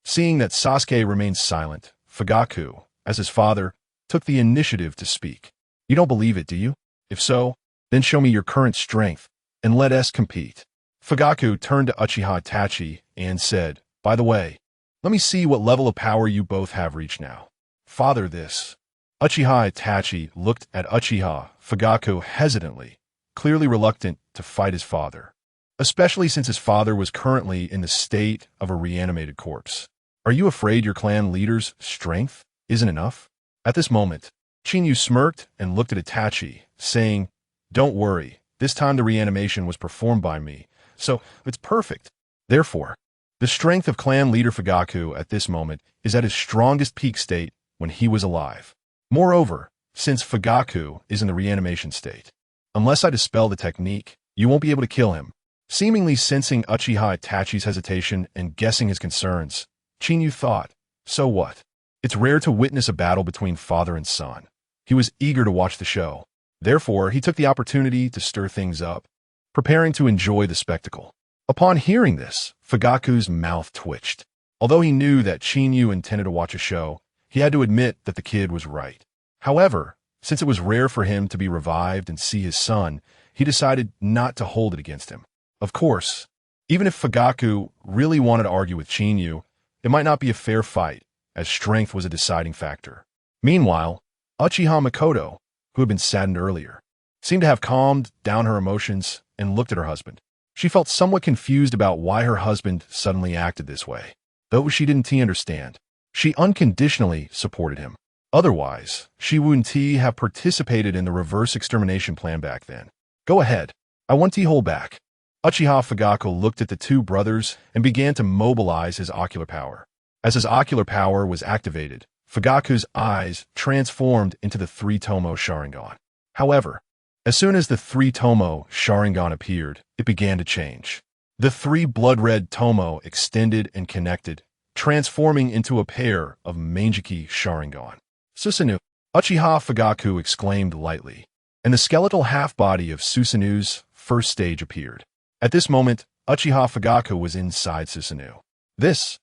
Seeing that Sasuke remained silent, Fugaku, as his father, took the initiative to speak. You don't believe it, do you? If so, then show me your current strength, and let us compete. Fugaku turned to Uchiha Itachi and said, "By the way, let me see what level of power you both have reached now." Father, this. Uchiha Itachi looked at Uchiha Fugaku hesitantly, clearly reluctant to fight his father, especially since his father was currently in the state of a reanimated corpse. Are you afraid your clan leader's strength isn't enough? At this moment, Chinyu smirked and looked at Itachi, saying, "Don't worry, this time the reanimation was performed by me, so it's perfect. Therefore, the strength of clan leader Fugaku at this moment is at his strongest peak state when he was alive. Moreover, since Fugaku is in the reanimation state, unless I dispel the technique, you won't be able to kill him." Seemingly sensing Uchiha Itachi's hesitation and guessing his concerns, Chinyu thought, so what? It's rare to witness a battle between father and son. He was eager to watch the show. Therefore, he took the opportunity to stir things up, preparing to enjoy the spectacle. Upon hearing this, Fugaku's mouth twitched. Although he knew that Chinyu intended to watch a show, he had to admit that the kid was right. However, since it was rare for him to be revived and see his son, he decided not to hold it against him. Of course, even if Fugaku really wanted to argue with Chinyu, it might not be a fair fight, as strength was a deciding factor. Meanwhile, Uchiha Makoto, who had been saddened earlier, seemed to have calmed down her emotions and looked at her husband. She felt somewhat confused about why her husband suddenly acted this way. Though she didn't understand, she unconditionally supported him. Otherwise, she wouldn't have participated in the reverse extermination plan back then. Go ahead. I want to hold back. Uchiha Fugaku looked at the two brothers and began to mobilize his ocular power. As his ocular power was activated, Fugaku's eyes transformed into the three-tomo Sharingan. However, as soon as the three-tomo Sharingan appeared, it began to change. The three blood-red tomo extended and connected, transforming into a pair of Manjiki Sharingan. Susanoo, Uchiha Fugaku exclaimed lightly, and the skeletal half-body of Susanoo's first stage appeared. At this moment, Uchiha Fugaku was inside Susanoo. Is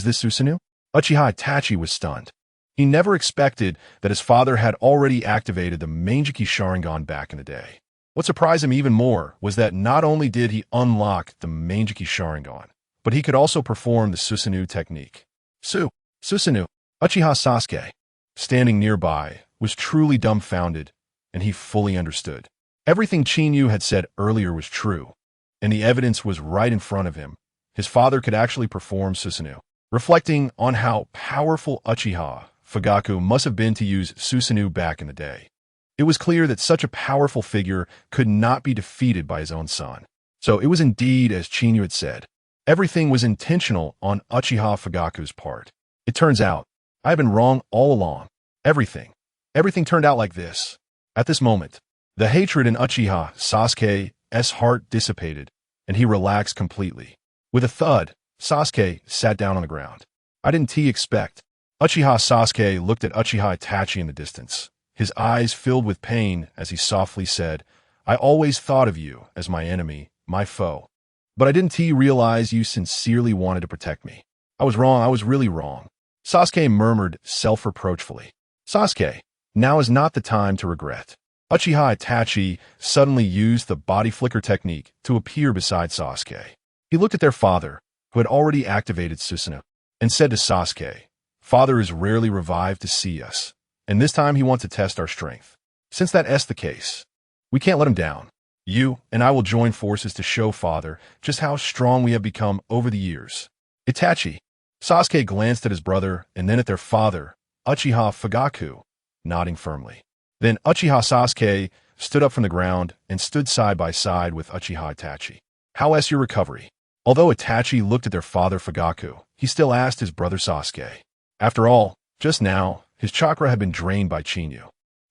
this Susanoo? Uchiha Itachi was stunned. He never expected that his father had already activated the Manjiki Sharingan back in the day. What surprised him even more was that not only did he unlock the Manjiki Sharingan, but he could also perform the Susanoo technique. Susanoo, Uchiha Sasuke, standing nearby, was truly dumbfounded, and he fully understood. Everything Chinyu had said earlier was true, and the evidence was right in front of him. His father could actually perform Susanoo. Reflecting on how powerful Uchiha Fugaku must have been to use Susanoo back in the day, it was clear that such a powerful figure could not be defeated by his own son. So it was indeed as Chinyu had said. Everything was intentional on Uchiha Fugaku's part. It turns out, I have been wrong all along. Everything turned out like this. At this moment, the hatred in Uchiha Sasuke's heart dissipated, and he relaxed completely. With a thud, Sasuke sat down on the ground. I didn't expect. Uchiha Sasuke looked at Uchiha Itachi in the distance. His eyes filled with pain as he softly said, I always thought of you as my enemy, my foe. But I didn't realize you sincerely wanted to protect me. I was wrong, I was really wrong. Sasuke murmured self-reproachfully. Sasuke, now is not the time to regret. Uchiha Itachi suddenly used the body flicker technique to appear beside Sasuke. He looked at their father, who had already activated Susanoo, and said to Sasuke, Father is rarely revived to see us, and this time he wants to test our strength. Since that's the case, we can't let him down. You and I will join forces to show Father just how strong we have become over the years. Itachi. Sasuke glanced at his brother and then at their father, Uchiha Fugaku, nodding firmly. Then Uchiha Sasuke stood up from the ground and stood side by side with Uchiha Itachi. How's your recovery? Although Itachi looked at their father Fugaku, he still asked his brother Sasuke. After all, just now, his chakra had been drained by Chinyu.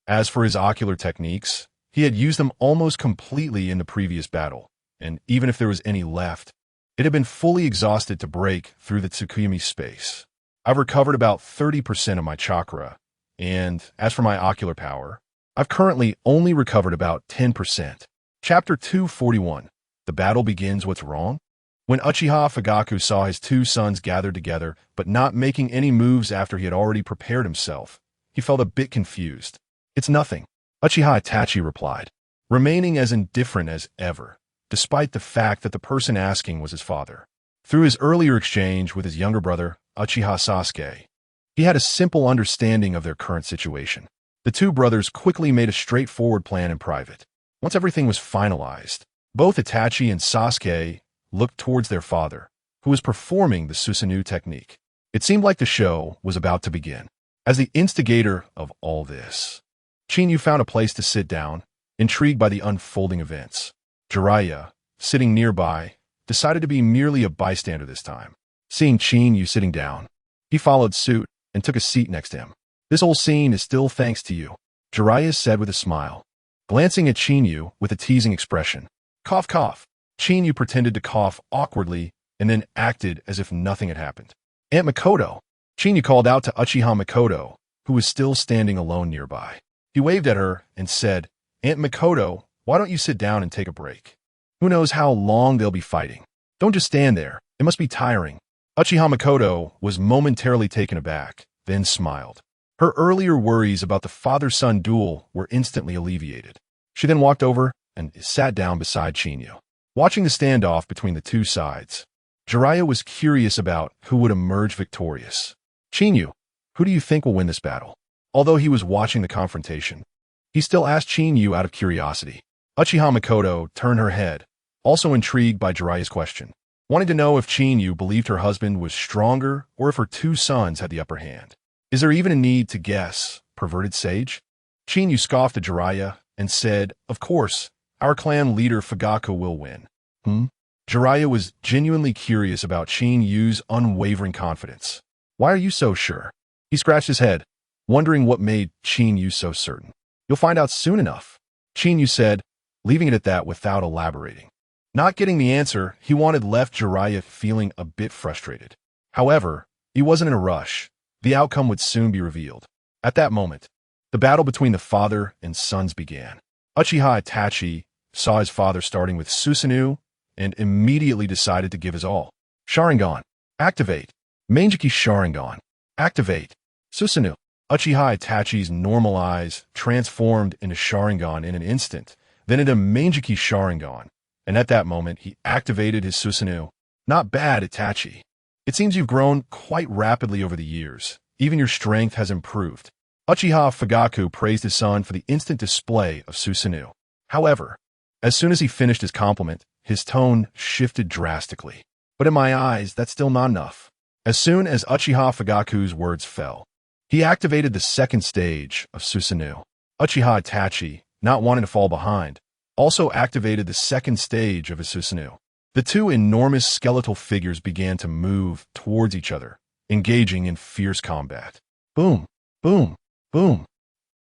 As for his ocular techniques, he had used them almost completely in the previous battle, and even if there was any left, it had been fully exhausted to break through the Tsukuyami space. I've recovered about 30% of my chakra, and as for my ocular power, I've currently only recovered about 10%. Chapter 241. The battle begins. What's wrong? When Uchiha Fugaku saw his two sons gathered together, but not making any moves after he had already prepared himself, he felt a bit confused. It's nothing, Uchiha Itachi replied, remaining as indifferent as ever, despite the fact that the person asking was his father. Through his earlier exchange with his younger brother, Uchiha Sasuke, he had a simple understanding of their current situation. The two brothers quickly made a straightforward plan in private. Once everything was finalized, both Itachi and Sasuke looked towards their father, who was performing the Susanoo technique. It seemed like the show was about to begin. As the instigator of all this, Chinyu found a place to sit down, intrigued by the unfolding events. Jiraiya, sitting nearby, decided to be merely a bystander this time. Seeing Chinyu sitting down, he followed suit and took a seat next to him. This whole scene is still thanks to you, Jiraiya said with a smile, glancing at Chinyu with a teasing expression. Cough, cough. Chinyu pretended to cough awkwardly and then acted as if nothing had happened. Aunt Makoto. Chinyu called out to Uchiha Makoto, who was still standing alone nearby. He waved at her and said, Aunt Makoto, why don't you sit down and take a break? Who knows how long they'll be fighting? Don't just stand there. It must be tiring. Uchiha Makoto was momentarily taken aback, then smiled. Her earlier worries about the father-son duel were instantly alleviated. She then walked over and sat down beside Chinyu. Watching the standoff between the two sides, Jiraiya was curious about who would emerge victorious. Chinyu, who do you think will win this battle? Although he was watching the confrontation, he still asked Chinyu out of curiosity. Uchiha Makoto turned her head, also intrigued by Jiraiya's question, wanting to know if Chinyu believed her husband was stronger or if her two sons had the upper hand. Is there even a need to guess, perverted sage? Chinyu scoffed at Jiraiya and said, of course, our clan leader Fugaku will win. Jiraiya was genuinely curious about Chinyu's unwavering confidence. Why are you so sure? He scratched his head, wondering what made Chinyu so certain. You'll find out soon enough, Chinyu said, leaving it at that without elaborating. Not getting the answer he wanted left Jiraiya feeling a bit frustrated. However, he wasn't in a rush. The outcome would soon be revealed. At that moment, the battle between the father and sons began. Uchiha Itachi saw his father starting with Susanoo and immediately decided to give his all. Sharingan, activate. Mangekyou Sharingan, activate. Susanoo. Uchiha Itachi's normal eyes transformed into Sharingan in an instant, then into Mangekyou Sharingan, and at that moment he activated his Susanoo. Not bad, Itachi. It seems you've grown quite rapidly over the years. Even your strength has improved. Uchiha Fugaku praised his son for the instant display of Susanoo. However, as soon as he finished his compliment, his tone shifted drastically. But in my eyes, that's still not enough. As soon as Uchiha Fugaku's words fell, he activated the second stage of Susanoo. Uchiha Itachi, not wanting to fall behind, also activated the second stage of his Susanoo. The two enormous skeletal figures began to move towards each other, engaging in fierce combat. Boom, boom, boom.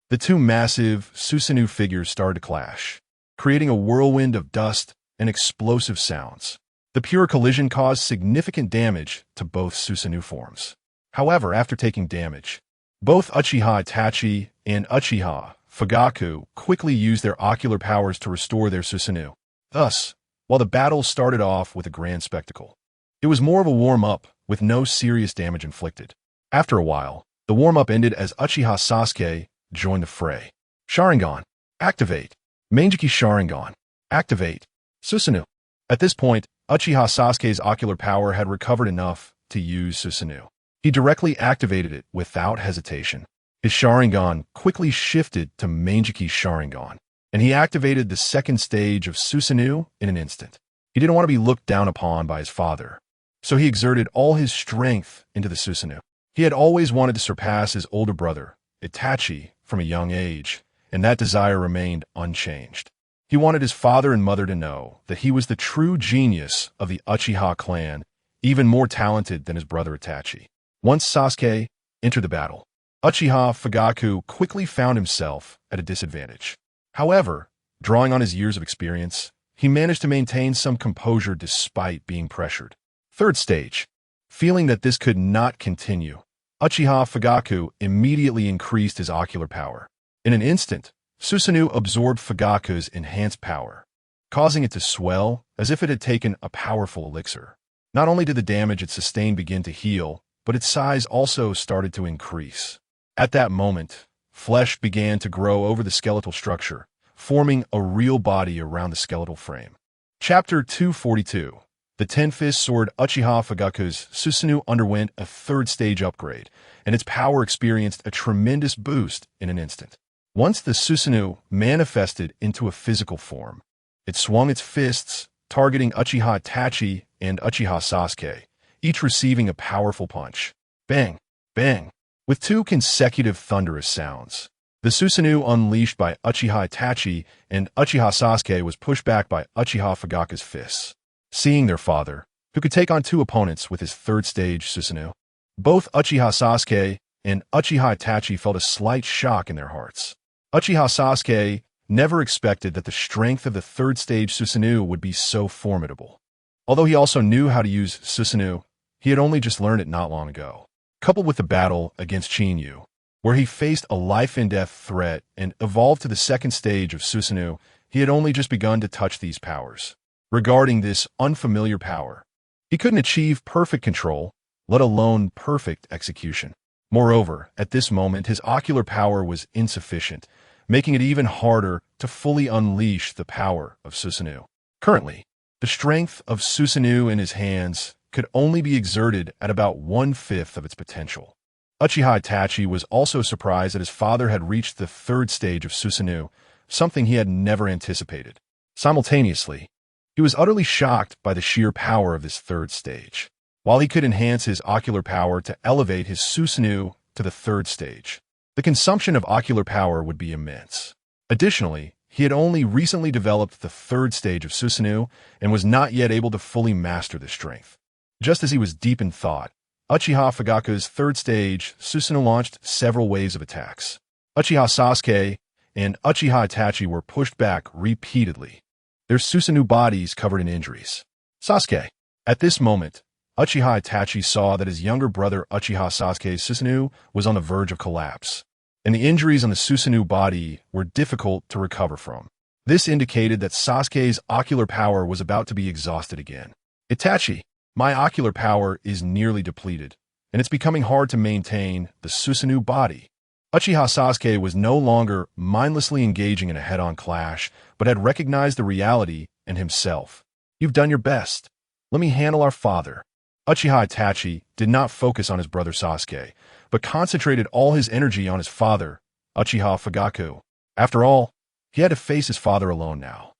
The two massive Susanoo figures started to clash, creating a whirlwind of dust and explosive sounds. The pure collision caused significant damage to both Susanoo forms. However, after taking damage, both Uchiha Itachi and Uchiha Fugaku quickly used their ocular powers to restore their Susanoo. Thus, while the battle started off with a grand spectacle, it was more of a warm-up with no serious damage inflicted. After a while, the warm-up ended as Uchiha Sasuke joined the fray. Sharingan, activate. Mangekyou Sharingan, activate. Susanoo. At this point, Uchiha Sasuke's ocular power had recovered enough to use Susanoo. He directly activated it without hesitation. His Sharingan quickly shifted to Mangekyou Sharingan, and he activated the second stage of Susanoo in an instant. He didn't want to be looked down upon by his father, so he exerted all his strength into the Susanoo. He had always wanted to surpass his older brother, Itachi, from a young age, and that desire remained unchanged. He wanted his father and mother to know that he was the true genius of the Uchiha clan, even more talented than his brother Itachi. Once Sasuke entered the battle, Uchiha Fugaku quickly found himself at a disadvantage. However, drawing on his years of experience, he managed to maintain some composure despite being pressured. Third stage. Feeling that this could not continue, Uchiha Fugaku immediately increased his ocular power. In an instant, Susanoo absorbed Fugaku's enhanced power, causing it to swell as if it had taken a powerful elixir. Not only did the damage it sustained begin to heal, but its size also started to increase. At that moment, flesh began to grow over the skeletal structure, forming a real body around the skeletal frame. Chapter 242. The Ten-Fist Sword. Uchiha Fugaku's Susanoo underwent a third stage upgrade, and its power experienced a tremendous boost in an instant. Once the Susanoo manifested into a physical form, it swung its fists, targeting Uchiha Itachi and Uchiha Sasuke, each receiving a powerful punch. Bang! Bang! With two consecutive thunderous sounds, the Susanoo unleashed by Uchiha Itachi and Uchiha Sasuke was pushed back by Uchiha Fugaku's fists. Seeing their father, who could take on two opponents with his third stage Susanoo, both Uchiha Sasuke and Uchiha Itachi felt a slight shock in their hearts. Uchiha Sasuke never expected that the strength of the third stage Susanoo would be so formidable. Although he also knew how to use Susanoo, he had only just learned it not long ago. Coupled with the battle against Chinyu, where he faced a life-and-death threat and evolved to the second stage of Susanoo, he had only just begun to touch these powers. Regarding this unfamiliar power, he couldn't achieve perfect control, let alone perfect execution. Moreover, at this moment his ocular power was insufficient, making it even harder to fully unleash the power of Susanoo. Currently, the strength of Susanoo in his hands could only be exerted at about 1/5 of its potential. Uchiha Itachi was also surprised that his father had reached the third stage of Susanoo, something he had never anticipated. Simultaneously, he was utterly shocked by the sheer power of this third stage. While he could enhance his ocular power to elevate his Susanoo to the third stage, the consumption of ocular power would be immense. Additionally, he had only recently developed the third stage of Susanoo and was not yet able to fully master this strength. Just as he was deep in thought, Uchiha Fugaku's third stage Susanoo launched several waves of attacks. Uchiha Sasuke and Uchiha Itachi were pushed back repeatedly, their Susanoo bodies covered in injuries. Sasuke. At this moment, Uchiha Itachi saw that his younger brother Uchiha Sasuke's Susanoo was on the verge of collapse, and the injuries on the Susanoo body were difficult to recover from. This indicated that Sasuke's ocular power was about to be exhausted again. Itachi, my ocular power is nearly depleted, and it's becoming hard to maintain the Susanoo body. Uchiha Sasuke was no longer mindlessly engaging in a head-on clash, but had recognized the reality in himself. You've done your best. Let me handle our father. Uchiha Itachi did not focus on his brother Sasuke, but concentrated all his energy on his father, Uchiha Fugaku. After all, he had to face his father alone now.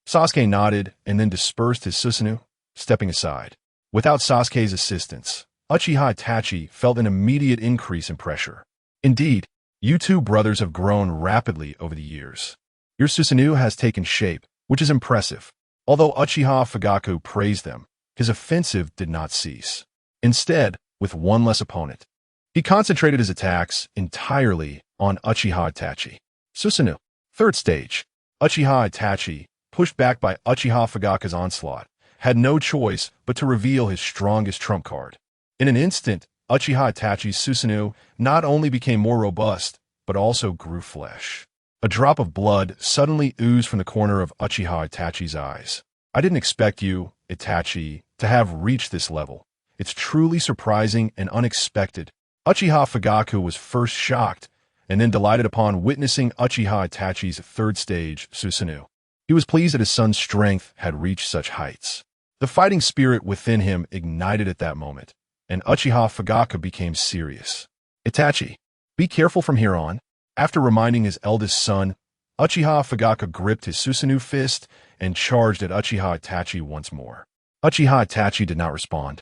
Sasuke nodded and then dispersed his Susanoo, stepping aside. Without Sasuke's assistance, Uchiha Itachi felt an immediate increase in pressure. Indeed, you two brothers have grown rapidly over the years. Your Susanoo has taken shape, which is impressive. Although Uchiha Fugaku praised them, his offensive did not cease. Instead, with one less opponent, he concentrated his attacks entirely on Uchiha Itachi. Susanoo. Third stage. Uchiha Itachi, pushed back by Uchiha Fugaku's onslaught, had no choice but to reveal his strongest trump card. In an instant, Uchiha Itachi's Susanoo not only became more robust, but also grew flesh. A drop of blood suddenly oozed from the corner of Uchiha Itachi's eyes. I didn't expect you, Itachi, to have reached this level. It's truly surprising and unexpected. Uchiha Fugaku was first shocked, and then delighted upon witnessing Uchiha Itachi's third stage Susanoo. He was pleased that his son's strength had reached such heights. The fighting spirit within him ignited at that moment, and Uchiha Fugaku became serious. Itachi, be careful from here on. After reminding his eldest son, Uchiha Fugaku gripped his Susanoo fist and charged at Uchiha Itachi once more. Uchiha Itachi did not respond,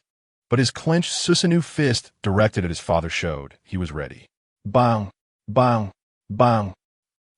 but his clenched Susanoo fist directed at his father showed he was ready. Bang, bang, bang.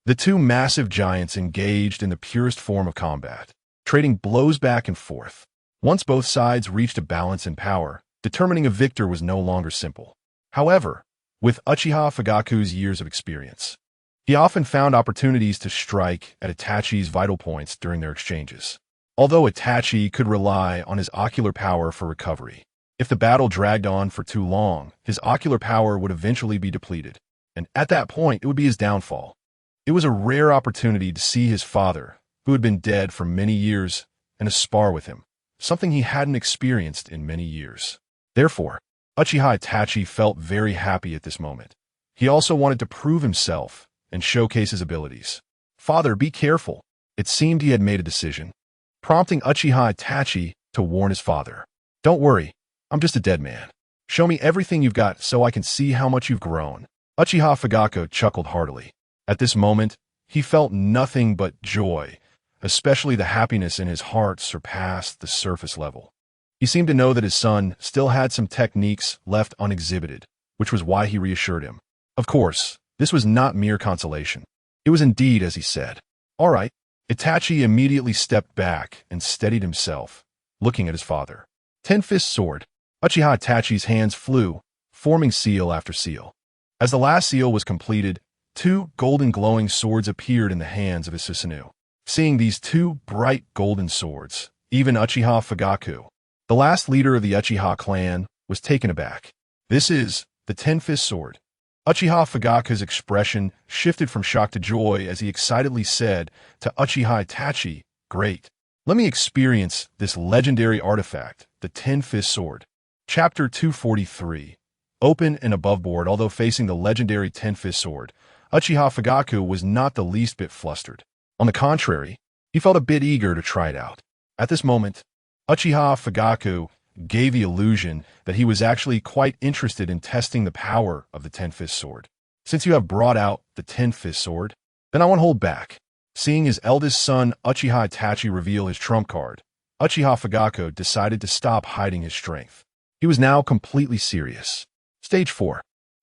The two massive giants engaged in the purest form of combat, trading blows back and forth. Once both sides reached a balance in power, determining a victor was no longer simple. However, with Uchiha Fugaku's years of experience, he often found opportunities to strike at Itachi's vital points during their exchanges. Although Itachi could rely on his ocular power for recovery, if the battle dragged on for too long, his ocular power would eventually be depleted, and at that point it would be his downfall. It was a rare opportunity to see his father, who had been dead for many years, and to spar with him, something he hadn't experienced in many years. Therefore, Uchiha Itachi felt very happy at this moment. He also wanted to prove himself and showcase his abilities. Father, be careful. It seemed he had made a decision, prompting Uchiha Itachi to warn his father. Don't worry, I'm just a dead man. Show me everything you've got so I can see how much you've grown. Uchiha Fugaku chuckled heartily. At this moment, he felt nothing but joy, especially the happiness in his heart surpassed the surface level. He seemed to know that his son still had some techniques left unexhibited, which was why he reassured him. Of course, this was not mere consolation. It was indeed as he said. All right. Itachi immediately stepped back and steadied himself, looking at his father. Ten-fist sword. Uchiha Itachi's hands flew, forming seal after seal. As the last seal was completed, two golden glowing swords appeared in the hands of his Susanoo. Seeing these two bright golden swords, even Uchiha Fugaku, the last leader of the Uchiha clan, was taken aback. This is the Ten-Fist Sword. Uchiha Fugaku's expression shifted from shock to joy as he excitedly said to Uchiha Itachi, "Great. Let me experience this legendary artifact, the Ten-Fist Sword." Chapter 243. Open and above board. Although facing the legendary Ten-Fist Sword, Uchiha Fugaku was not the least bit flustered. On the contrary, he felt a bit eager to try it out. At this moment, Uchiha Fugaku gave the illusion that he was actually quite interested in testing the power of the Ten-Fist Sword. Since you have brought out the Ten-Fist Sword, then I won't hold back. Seeing his eldest son Uchiha Itachi reveal his trump card, Uchiha Fugaku decided to stop hiding his strength. He was now completely serious. Stage 4.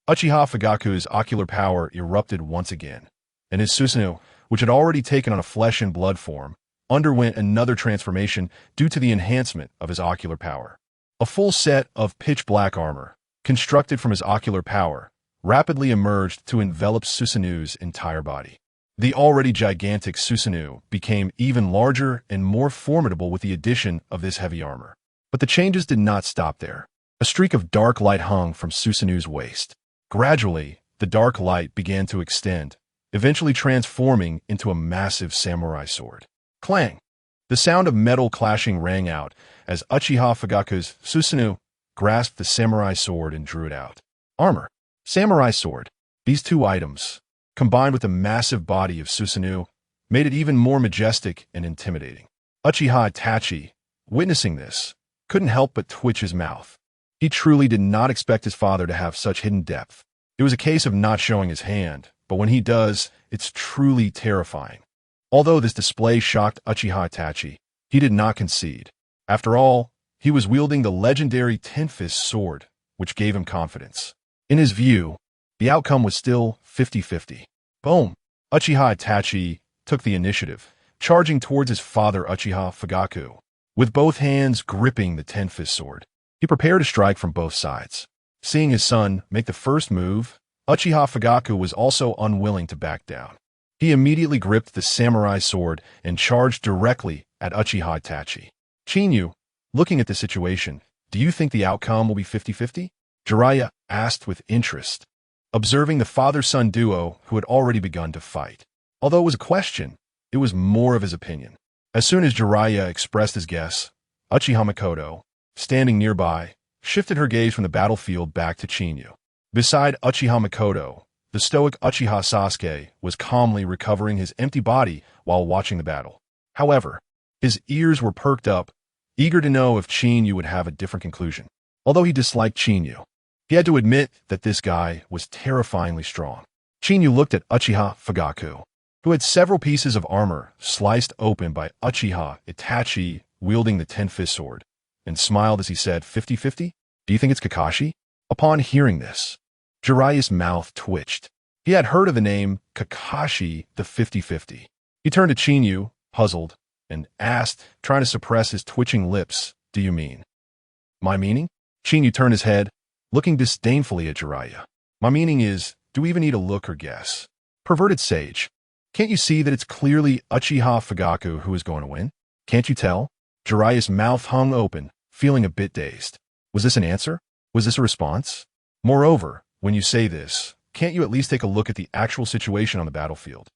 Uchiha Fugaku's ocular power erupted once again, and his Susanoo, which had already taken on a flesh and blood form, underwent another transformation due to the enhancement of his ocular power. A full set of pitch-black armor, constructed from his ocular power, rapidly emerged to envelop Susanoo's entire body. The already gigantic Susanoo became even larger and more formidable with the addition of this heavy armor. But the changes did not stop there. A streak of dark light hung from Susanoo's waist. Gradually, the dark light began to extend, eventually transforming into a massive samurai sword. Clang! The sound of metal clashing rang out as Uchiha Fugaku's Susanoo grasped the samurai sword and drew it out. Armor. Samurai sword. These two items, combined with the massive body of Susanoo, made it even more majestic and intimidating. Uchiha Itachi, witnessing this, couldn't help but twitch his mouth. He truly did not expect his father to have such hidden depth. It was a case of not showing his hand, but when he does, it's truly terrifying. Although this display shocked Uchiha Itachi, he did not concede. After all, he was wielding the legendary Ten-Fist Sword, which gave him confidence. In his view, the outcome was still 50-50. Boom! Uchiha Itachi took the initiative, charging towards his father Uchiha Fugaku. With both hands gripping the Ten-Fist Sword, he prepared to strike from both sides. Seeing his son make the first move, Uchiha Fugaku was also unwilling to back down. He immediately gripped the samurai sword and charged directly at Uchiha Itachi. Chinyu, looking at the situation, do you think the outcome will be 50-50? Jiraiya asked with interest, observing the father-son duo who had already begun to fight. Although it was a question, it was more of his opinion. As soon as Jiraiya expressed his guess, Uchiha Makoto, standing nearby, shifted her gaze from the battlefield back to Chinyu. Beside Uchiha Makoto, the stoic Uchiha Sasuke was calmly recovering his empty body while watching the battle. However, his ears were perked up, eager to know if Chinyu would have a different conclusion. Although he disliked Chinyu, he had to admit that this guy was terrifyingly strong. Chinyu looked at Uchiha Fugaku, who had several pieces of armor sliced open by Uchiha Itachi wielding the Ten-Fist Sword, and smiled as he said, 50-50? Do you think it's Kakashi? Upon hearing this, Jiraiya's mouth twitched. He had heard of the name Kakashi the 50-50. He turned to Chinyu, puzzled, and asked, trying to suppress his twitching lips, do you mean? My meaning? Chinyu turned his head, looking disdainfully at Jiraiya. My meaning is, do we even need to look or guess? Perverted sage. Can't you see that it's clearly Uchiha Fugaku who is going to win? Can't you tell? Jiraiya's mouth hung open, feeling a bit dazed. Was this an answer? Was this a response? Moreover, when you say this, can't you at least take a look at the actual situation on the battlefield?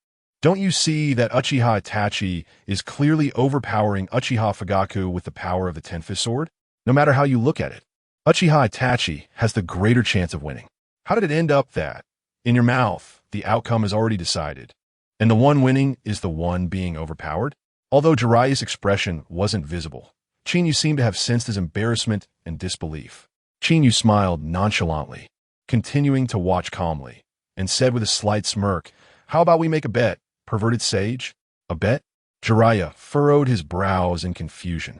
Don't you see that Uchiha Itachi is clearly overpowering Uchiha Fugaku with the power of the Ten-Fist Sword? No matter how you look at it, Uchiha Itachi has the greater chance of winning. How did it end up that, in your mouth, the outcome is already decided, and the one winning is the one being overpowered? Although Jiraiya's expression wasn't visible, Chinyu seemed to have sensed his embarrassment and disbelief. Chinyu smiled nonchalantly, continuing to watch calmly, and said with a slight smirk, how about we make a bet, perverted sage? A bet? Jiraiya furrowed his brows in confusion,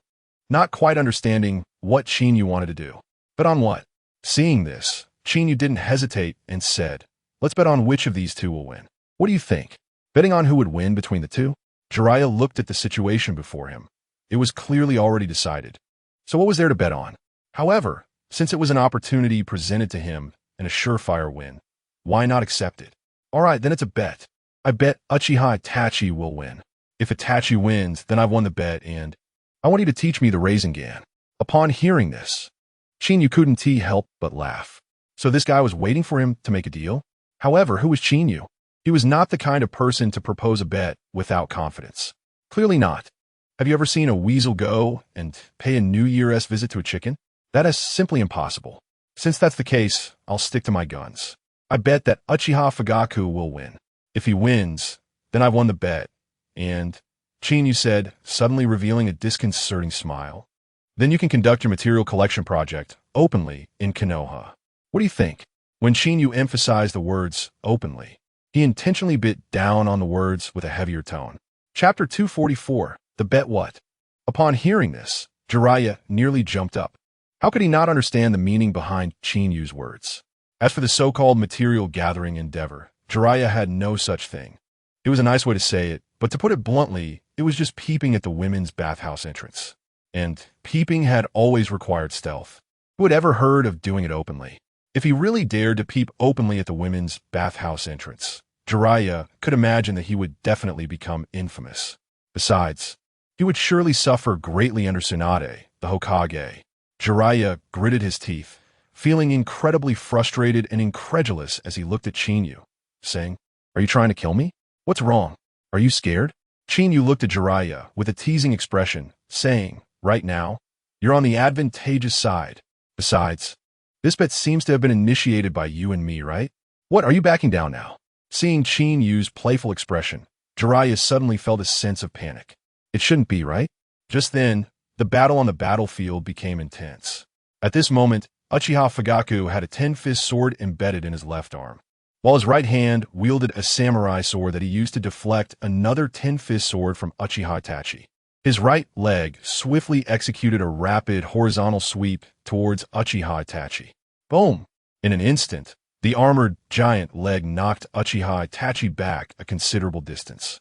not quite understanding what Chinyu wanted to do. Bet on what? Seeing this, Chinyu didn't hesitate and said, let's bet on which of these two will win. What do you think? Betting on who would win between the two? Jiraiya looked at the situation before him. It was clearly already decided. So what was there to bet on? However, since it was an opportunity presented to him and a surefire win, why not accept it? All right, then it's a bet. I bet Uchiha Itachi will win. If Itachi wins, then I've won the bet, and I want you to teach me the Sharingan. Upon hearing this, Chinyu couldn't help but laugh. So this guy was waiting for him to make a deal? However, who was Chinyu? He was not the kind of person to propose a bet without confidence. Clearly not. Have you ever seen a weasel go and pay a New Year's visit to a chicken? That is simply impossible. Since that's the case, I'll stick to my guns. I bet that Uchiha Fugaku will win. If he wins, then I've won the bet. And, Chinyu said, suddenly revealing a disconcerting smile. Then you can conduct your material collection project openly in Konoha. What do you think? When Chinyu emphasized the words openly, he intentionally bit down on the words with a heavier tone. Chapter 244, The Bet What? Upon hearing this, Jiraiya nearly jumped up. How could he not understand the meaning behind Chinyu's words? As for the so-called material gathering endeavor, Jiraiya had no such thing. It was a nice way to say it, but to put it bluntly, it was just peeping at the women's bathhouse entrance. And peeping had always required stealth. Who had ever heard of doing it openly? If he really dared to peep openly at the women's bathhouse entrance, Jiraiya could imagine that he would definitely become infamous. Besides, he would surely suffer greatly under Tsunade, the Hokage. Jiraiya gritted his teeth, feeling incredibly frustrated and incredulous as he looked at Chinyu, saying, "Are you trying to kill me? What's wrong? Are you scared?" Chinyu looked at Jiraiya with a teasing expression, saying, "Right now, you're on the advantageous side. Besides, this bet seems to have been initiated by you and me, right? What, are you backing down now?" Seeing Chinyu's playful expression, Jiraiya suddenly felt a sense of panic. It shouldn't be, right? Just then, the battle on the battlefield became intense. At this moment, Uchiha Fugaku had a 10-fist sword embedded in his left arm, while his right hand wielded a samurai sword that he used to deflect another 10-fist sword from Uchiha Itachi. His right leg swiftly executed a rapid horizontal sweep towards Uchiha Itachi. Boom! In an instant, the armored giant leg knocked Uchiha Itachi back a considerable distance.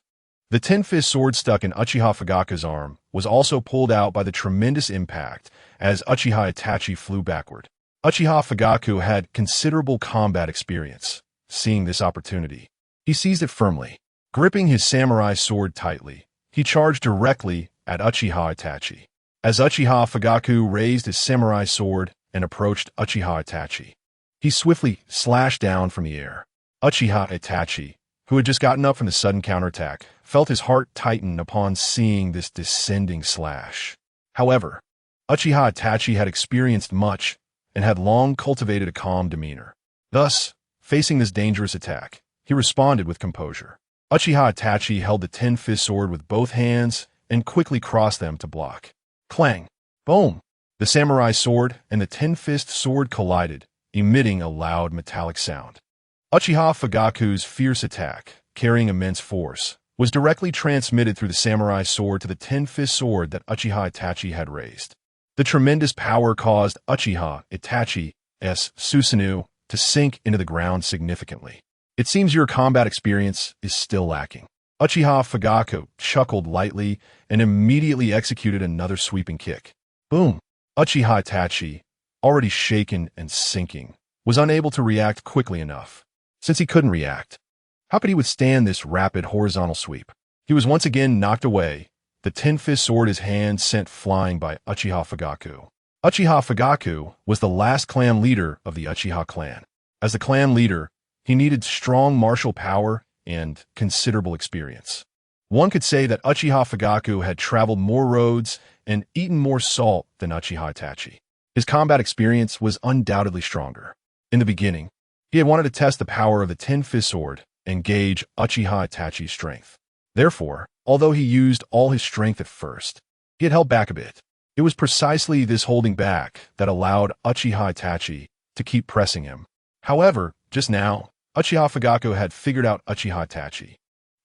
The 10-fist sword stuck in Uchiha Fugaku's arm was also pulled out by the tremendous impact as Uchiha Itachi flew backward. Uchiha Fugaku had considerable combat experience. Seeing this opportunity, he seized it firmly. Gripping his samurai sword tightly, he charged directly at Uchiha Itachi. As Uchiha Fugaku raised his samurai sword and approached Uchiha Itachi, he swiftly slashed down from the air. Uchiha Itachi, who had just gotten up from the sudden counterattack, felt his heart tighten upon seeing this descending slash. However, Uchiha Itachi had experienced much and had long cultivated a calm demeanor. Thus, facing this dangerous attack, he responded with composure. Uchiha Itachi held the 10-fist sword with both hands and quickly crossed them to block. Clang! Boom! The samurai sword and the 10-fist sword collided, emitting a loud metallic sound. Uchiha Fugaku's fierce attack, carrying immense force, was directly transmitted through the samurai sword to the 10-fist sword that Uchiha Itachi had raised. The tremendous power caused Uchiha Itachi's Susanoo to sink into the ground significantly. "It seems your combat experience is still lacking." Uchiha Fugaku chuckled lightly and immediately executed another sweeping kick. Boom! Uchiha Itachi, already shaken and sinking, was unable to react quickly enough. Since he couldn't react, how could he withstand this rapid horizontal sweep? He was once again knocked away, the 10-fist sword his hand sent flying by Uchiha Fugaku. Uchiha Fugaku was the last clan leader of the Uchiha clan. As the clan leader, he needed strong martial power and considerable experience. One could say that Uchiha Fugaku had traveled more roads and eaten more salt than Uchiha Itachi. His combat experience was undoubtedly stronger. In the beginning, he had wanted to test the power of the 10-fist sword and gauge Uchiha Itachi's strength. Therefore, although he used all his strength at first, he had held back a bit. It was precisely this holding back that allowed Uchiha Itachi to keep pressing him. However, just now, Uchiha Fugaku had figured out Uchiha Itachi,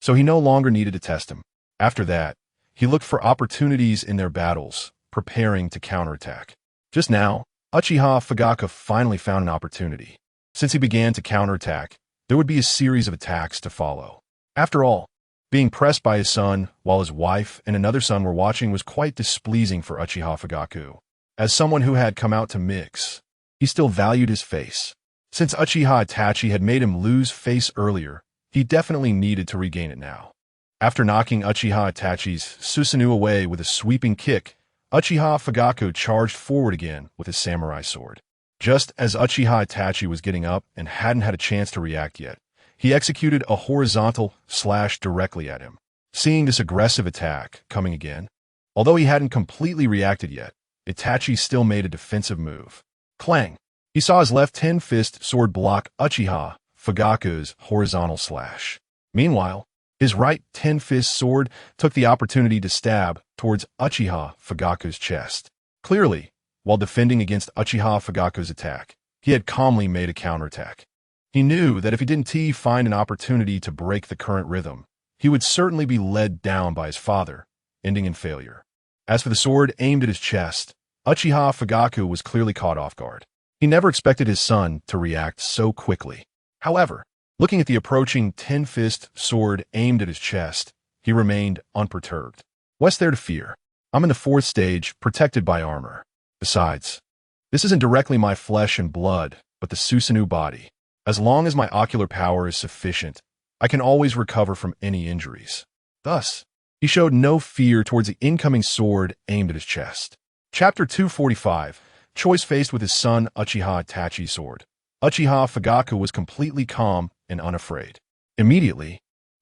so he no longer needed to test him. After that, he looked for opportunities in their battles, preparing to counterattack. Just now, Uchiha Fugaku finally found an opportunity. Since he began to counterattack, there would be a series of attacks to follow. After all, being pressed by his son while his wife and another son were watching was quite displeasing for Uchiha Fugaku. As someone who had come out to mix, he still valued his face. Since Uchiha Itachi had made him lose face earlier, he definitely needed to regain it now. After knocking Uchiha Itachi's Susanoo away with a sweeping kick, Uchiha Fugaku charged forward again with his samurai sword. Just as Uchiha Itachi was getting up and hadn't had a chance to react yet, he executed a horizontal slash directly at him. Seeing this aggressive attack coming again, although he hadn't completely reacted yet, Itachi still made a defensive move. Clang! He saw his left 10-fist sword block Uchiha Fugaku's horizontal slash. Meanwhile, his right ten-fist sword took the opportunity to stab towards Uchiha Fugaku's chest. Clearly, while defending against Uchiha Fugaku's attack, he had calmly made a counterattack. He knew that if he didn't find an opportunity to break the current rhythm, he would certainly be led down by his father, ending in failure. As for the sword aimed at his chest, Uchiha Fugaku was clearly caught off guard. He never expected his son to react so quickly. However, looking at the approaching ten-fist sword aimed at his chest, he remained unperturbed. What's there to fear? I'm in the fourth stage, protected by armor. Besides, this isn't directly my flesh and blood, but the Susanoo body. As long as my ocular power is sufficient, I can always recover from any injuries. Thus, he showed no fear towards the incoming sword aimed at his chest. Chapter 245, Choice faced with his son Uchiha Itachi's sword. Uchiha Fugaku was completely calm and unafraid. Immediately,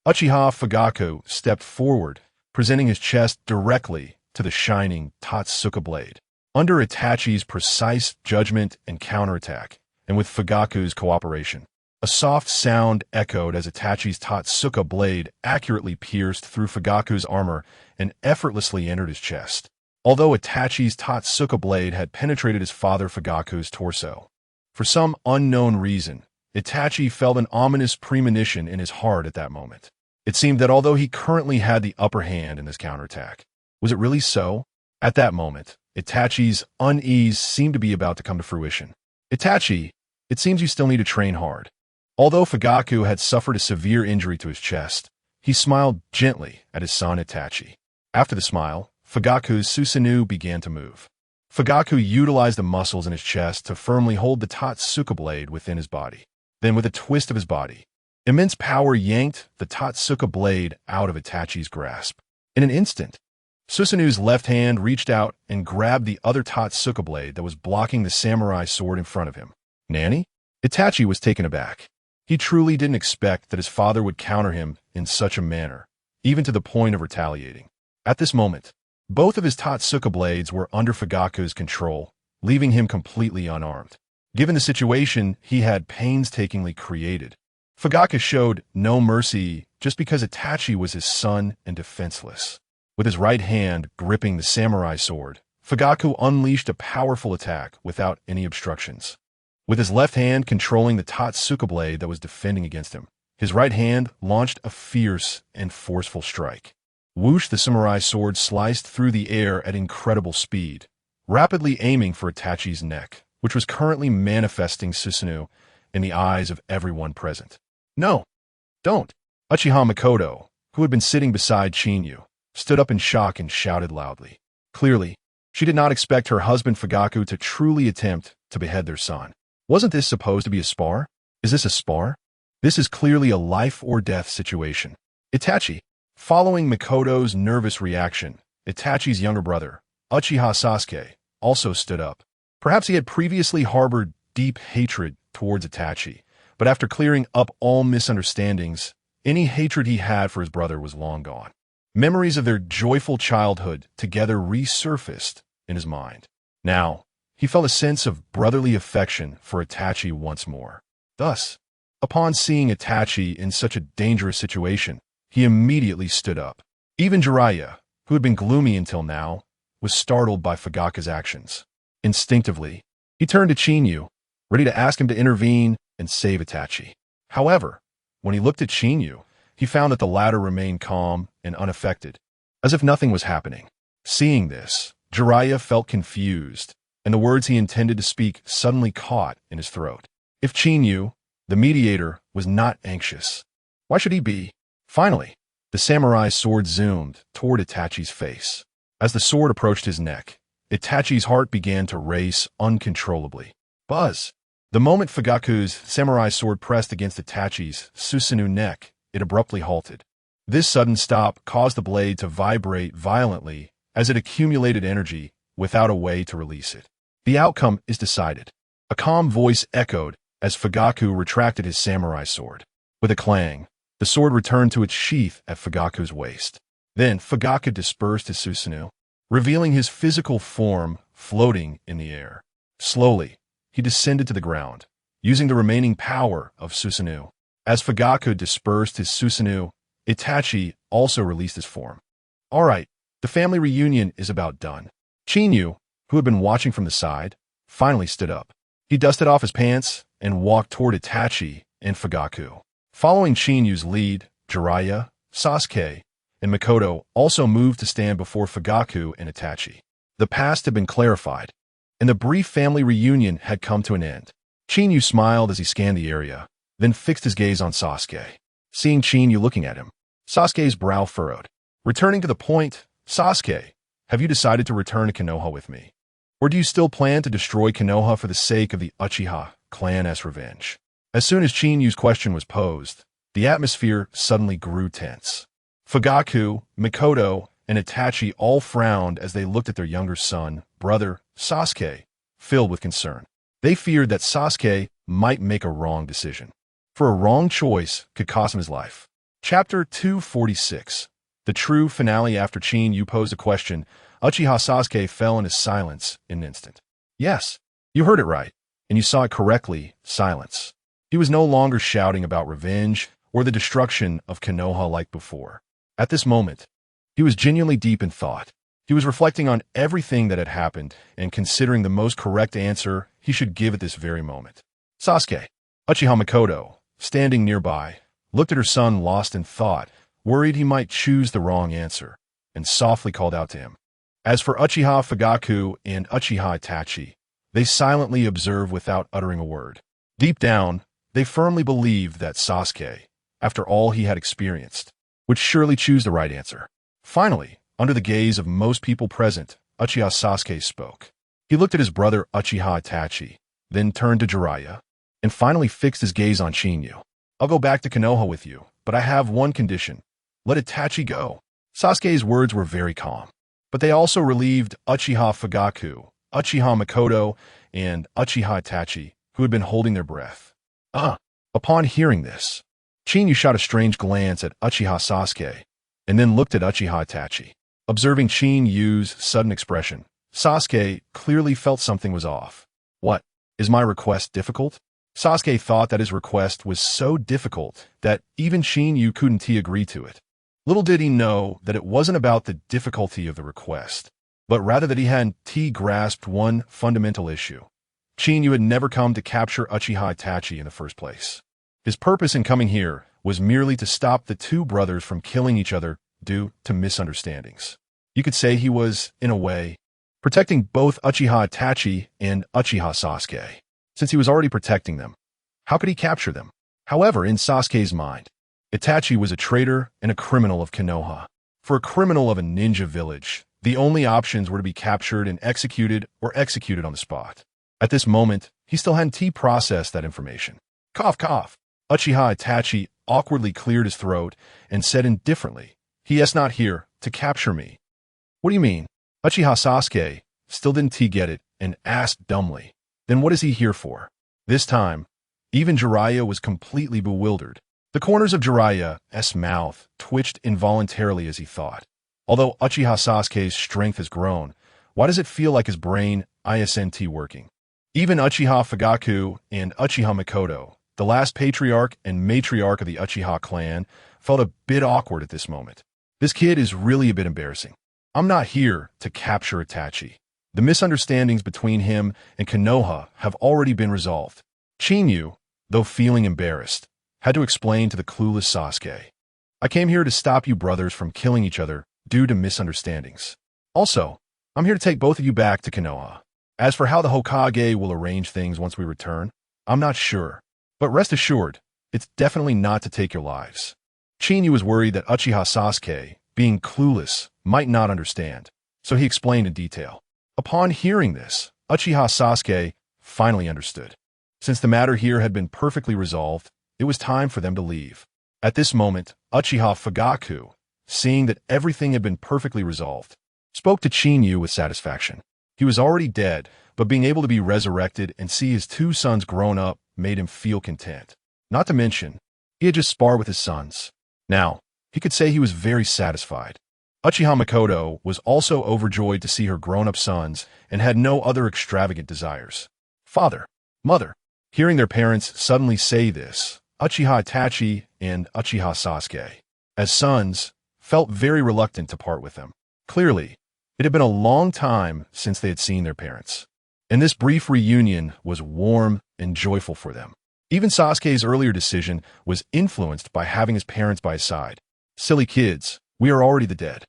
Uchiha Fugaku stepped forward, presenting his chest directly to the shining Totsuka blade. Under Itachi's precise judgment and counterattack, and with Fugaku's cooperation, a soft sound echoed as Itachi's Totsuka blade accurately pierced through Fugaku's armor and effortlessly entered his chest. Although Itachi's Totsuka blade had penetrated his father Fugaku's torso, for some unknown reason, Itachi felt an ominous premonition in his heart at that moment. It seemed that although he currently had the upper hand in this counterattack, was it really so? At that moment, Itachi's unease seemed to be about to come to fruition. Itachi, it seems you still need to train hard. Although Fugaku had suffered a severe injury to his chest, he smiled gently at his son Itachi. After the smile, Fugaku's Susanoo began to move. Fugaku utilized the muscles in his chest to firmly hold the Totsuka blade within his body. Then with a twist of his body, immense power yanked the Totsuka blade out of Itachi's grasp. In an instant, Susanoo's left hand reached out and grabbed the other Totsuka blade that was blocking the samurai sword in front of him. Nanny? Itachi was taken aback. He truly didn't expect that his father would counter him in such a manner, even to the point of retaliating. At this moment, both of his Totsuka blades were under Fugaku's control, leaving him completely unarmed. Given the situation he had painstakingly created, Fugaku showed no mercy just because Itachi was his son and defenseless. With his right hand gripping the samurai sword, Fugaku unleashed a powerful attack without any obstructions. With his left hand controlling the Totsuka blade that was defending against him, his right hand launched a fierce and forceful strike. Whoosh, the samurai sword sliced through the air at incredible speed, rapidly aiming for Itachi's neck, which was currently manifesting Susanoo in the eyes of everyone present. No, don't. Uchiha Mikoto, who had been sitting beside Chinyu, stood up in shock and shouted loudly. Clearly, she did not expect her husband Fugaku to truly attempt to behead their son. Wasn't this supposed to be a spar? Is this a spar? This is clearly a life-or-death situation. Itachi, following Mikoto's nervous reaction, Itachi's younger brother, Uchiha Sasuke, also stood up. Perhaps he had previously harbored deep hatred towards Itachi, but after clearing up all misunderstandings, any hatred he had for his brother was long gone. Memories of their joyful childhood together resurfaced in his mind. Now, he felt a sense of brotherly affection for Itachi once more. Thus, upon seeing Itachi in such a dangerous situation, he immediately stood up. Even Jiraiya, who had been gloomy until now, was startled by Fugaku's actions. Instinctively, he turned to Chinyu, ready to ask him to intervene and save Itachi. However, when he looked at Chinyu, he found that the latter remained calm and unaffected, as if nothing was happening. Seeing this, Jiraiya felt confused, and the words he intended to speak suddenly caught in his throat. If Chinyu, the mediator, was not anxious, why should he be? Finally, the samurai's sword zoomed toward Itachi's face. As the sword approached his neck, Itachi's heart began to race uncontrollably. Buzz! The moment Fugaku's samurai sword pressed against Itachi's Susanoo neck, it abruptly halted. This sudden stop caused the blade to vibrate violently as it accumulated energy without a way to release it. The outcome is decided. A calm voice echoed as Fugaku retracted his samurai sword. With a clang, the sword returned to its sheath at Fugaku's waist. Then Fugaku dispersed his Susanoo, revealing his physical form floating in the air. Slowly, he descended to the ground, using the remaining power of Susanoo. As Fugaku dispersed his Susanoo, Itachi also released his form. All right, the family reunion is about done. Chinyu, who had been watching from the side, finally stood up. He dusted off his pants and walked toward Itachi and Fugaku. Following Chinyu's lead, Jiraiya, Sasuke, and Mikoto also moved to stand before Fugaku and Itachi. The past had been clarified, and the brief family reunion had come to an end. Chinyu smiled as he scanned the area, then fixed his gaze on Sasuke. Seeing Chinyu looking at him, Sasuke's brow furrowed. Returning to the point, Sasuke, have you decided to return to Konoha with me? Or do you still plan to destroy Konoha for the sake of the Uchiha clan's revenge? As soon as Chinyu's question was posed, the atmosphere suddenly grew tense. Fugaku, Mikoto, and Itachi all frowned as they looked at their younger son, brother, Sasuke, filled with concern. They feared that Sasuke might make a wrong decision. For a wrong choice could cost him his life. Chapter 246. The true finale. After Chinyu posed a question, Uchiha Sasuke fell into silence in an instant. Yes, you heard it right, and you saw it correctly, silence. He was no longer shouting about revenge or the destruction of Konoha like before. At this moment, he was genuinely deep in thought. He was reflecting on everything that had happened and considering the most correct answer he should give at this very moment. Sasuke, Uchiha Mikoto, standing nearby, looked at her son lost in thought, worried he might choose the wrong answer, and softly called out to him. As for Uchiha Fugaku and Uchiha Itachi, they silently observed without uttering a word. Deep down, they firmly believed that Sasuke, after all he had experienced, would surely choose the right answer. Finally, under the gaze of most people present, Uchiha Sasuke spoke. He looked at his brother Uchiha Itachi, then turned to Jiraiya, and finally fixed his gaze on Chinyu. I'll go back to Konoha with you, but I have one condition. Let Itachi go. Sasuke's words were very calm, but they also relieved Uchiha Fugaku, Uchiha Mikoto, and Uchiha Itachi, who had been holding their breath. Upon hearing this, Chinyu shot a strange glance at Uchiha Sasuke, and then looked at Uchiha Itachi. Observing Chinyu's sudden expression, Sasuke clearly felt something was off. What? Is my request difficult? Sasuke thought that his request was so difficult that even Chinyu couldn't agree to it. Little did he know that it wasn't about the difficulty of the request, but rather that he hadn't grasped one fundamental issue. Chinyu had never come to capture Uchiha Itachi in the first place. His purpose in coming here was merely to stop the two brothers from killing each other due to misunderstandings. You could say he was, in a way, protecting both Uchiha Itachi and Uchiha Sasuke. Since he was already protecting them, how could he capture them? However, in Sasuke's mind, Itachi was a traitor and a criminal of Konoha. For a criminal of a ninja village, the only options were to be captured and executed or executed on the spot. At this moment, he still hadn't processed that information. Cough, cough. Uchiha Itachi awkwardly cleared his throat and said indifferently, "He is not here to capture me." What do you mean? Uchiha Sasuke still didn't get it and asked dumbly, "Then what is he here for?" This time, even Jiraiya was completely bewildered. The corners of Jiraiya's mouth twitched involuntarily as he thought. Although Uchiha Sasuke's strength has grown, why does it feel like his brain isn't working? Even Uchiha Fugaku and Uchiha Mikoto, the last patriarch and matriarch of the Uchiha clan, felt a bit awkward at this moment. This kid is really a bit embarrassing. I'm not here to capture Itachi. The misunderstandings between him and Konoha have already been resolved. Chinyu, though feeling embarrassed, had to explain to the clueless Sasuke. I came here to stop you brothers from killing each other due to misunderstandings. Also, I'm here to take both of you back to Konoha. As for how the Hokage will arrange things once we return, I'm not sure. But rest assured, it's definitely not to take your lives. Chinyu was worried that Uchiha Sasuke, being clueless, might not understand, so he explained in detail. Upon hearing this, Uchiha Sasuke finally understood. Since the matter here had been perfectly resolved, it was time for them to leave. At this moment, Uchiha Fugaku, seeing that everything had been perfectly resolved, spoke to Chinyu with satisfaction. He was already dead, but being able to be resurrected and see his two sons grown up made him feel content. Not to mention, he had just sparred with his sons. Now, he could say he was very satisfied. Uchiha Mikoto was also overjoyed to see her grown-up sons and had no other extravagant desires. Father, mother. Hearing their parents suddenly say this, Uchiha Itachi and Uchiha Sasuke, as sons, felt very reluctant to part with them. Clearly, it had been a long time since they had seen their parents, and this brief reunion was warm and joyful for them. Even Sasuke's earlier decision was influenced by having his parents by his side. Silly kids, we are already the dead.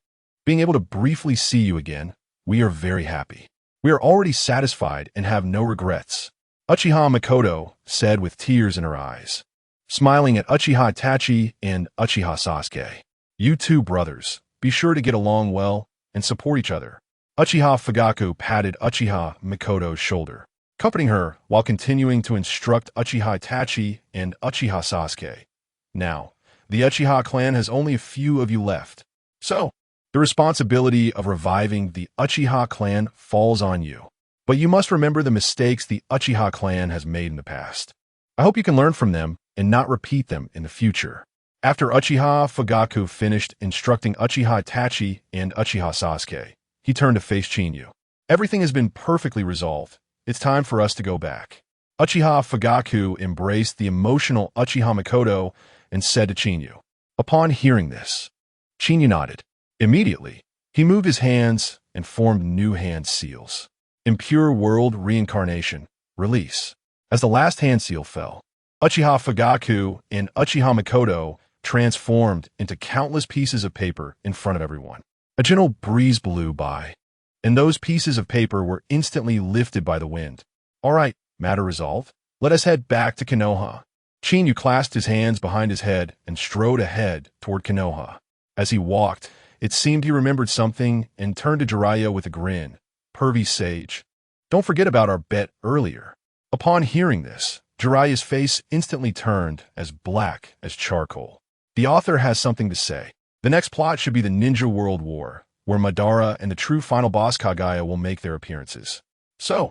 Being able to briefly see you again, we are very happy. We are already satisfied and have no regrets, Uchiha Mikoto said with tears in her eyes, smiling at Uchiha Itachi and Uchiha Sasuke. You two brothers, be sure to get along well and support each other. Uchiha Fugaku patted Uchiha Mikoto's shoulder, comforting her while continuing to instruct Uchiha Itachi and Uchiha Sasuke. Now, the Uchiha clan has only a few of you left, so the responsibility of reviving the Uchiha clan falls on you. But you must remember the mistakes the Uchiha clan has made in the past. I hope you can learn from them and not repeat them in the future. After Uchiha Fugaku finished instructing Uchiha Itachi and Uchiha Sasuke, he turned to face Chinyu. Everything has been perfectly resolved. It's time for us to go back. Uchiha Fugaku embraced the emotional Uchiha Mikoto and said to Chinyu. Upon hearing this, Chinyu nodded. Immediately, he moved his hands and formed new hand seals. Impure World Reincarnation, Release. As the last hand seal fell, Uchiha Fugaku and Uchiha Mikoto transformed into countless pieces of paper in front of everyone. A gentle breeze blew by, and those pieces of paper were instantly lifted by the wind. All right, matter resolved. Let us head back to Konoha. Chinyu clasped his hands behind his head and strode ahead toward Konoha. As he walked, it seemed he remembered something and turned to Jiraiya with a grin. Pervy sage. Don't forget about our bet earlier. Upon hearing this, Jiraiya's face instantly turned as black as charcoal. The author has something to say. The next plot should be the Ninja World War, where Madara and the true final boss Kagaya will make their appearances. So,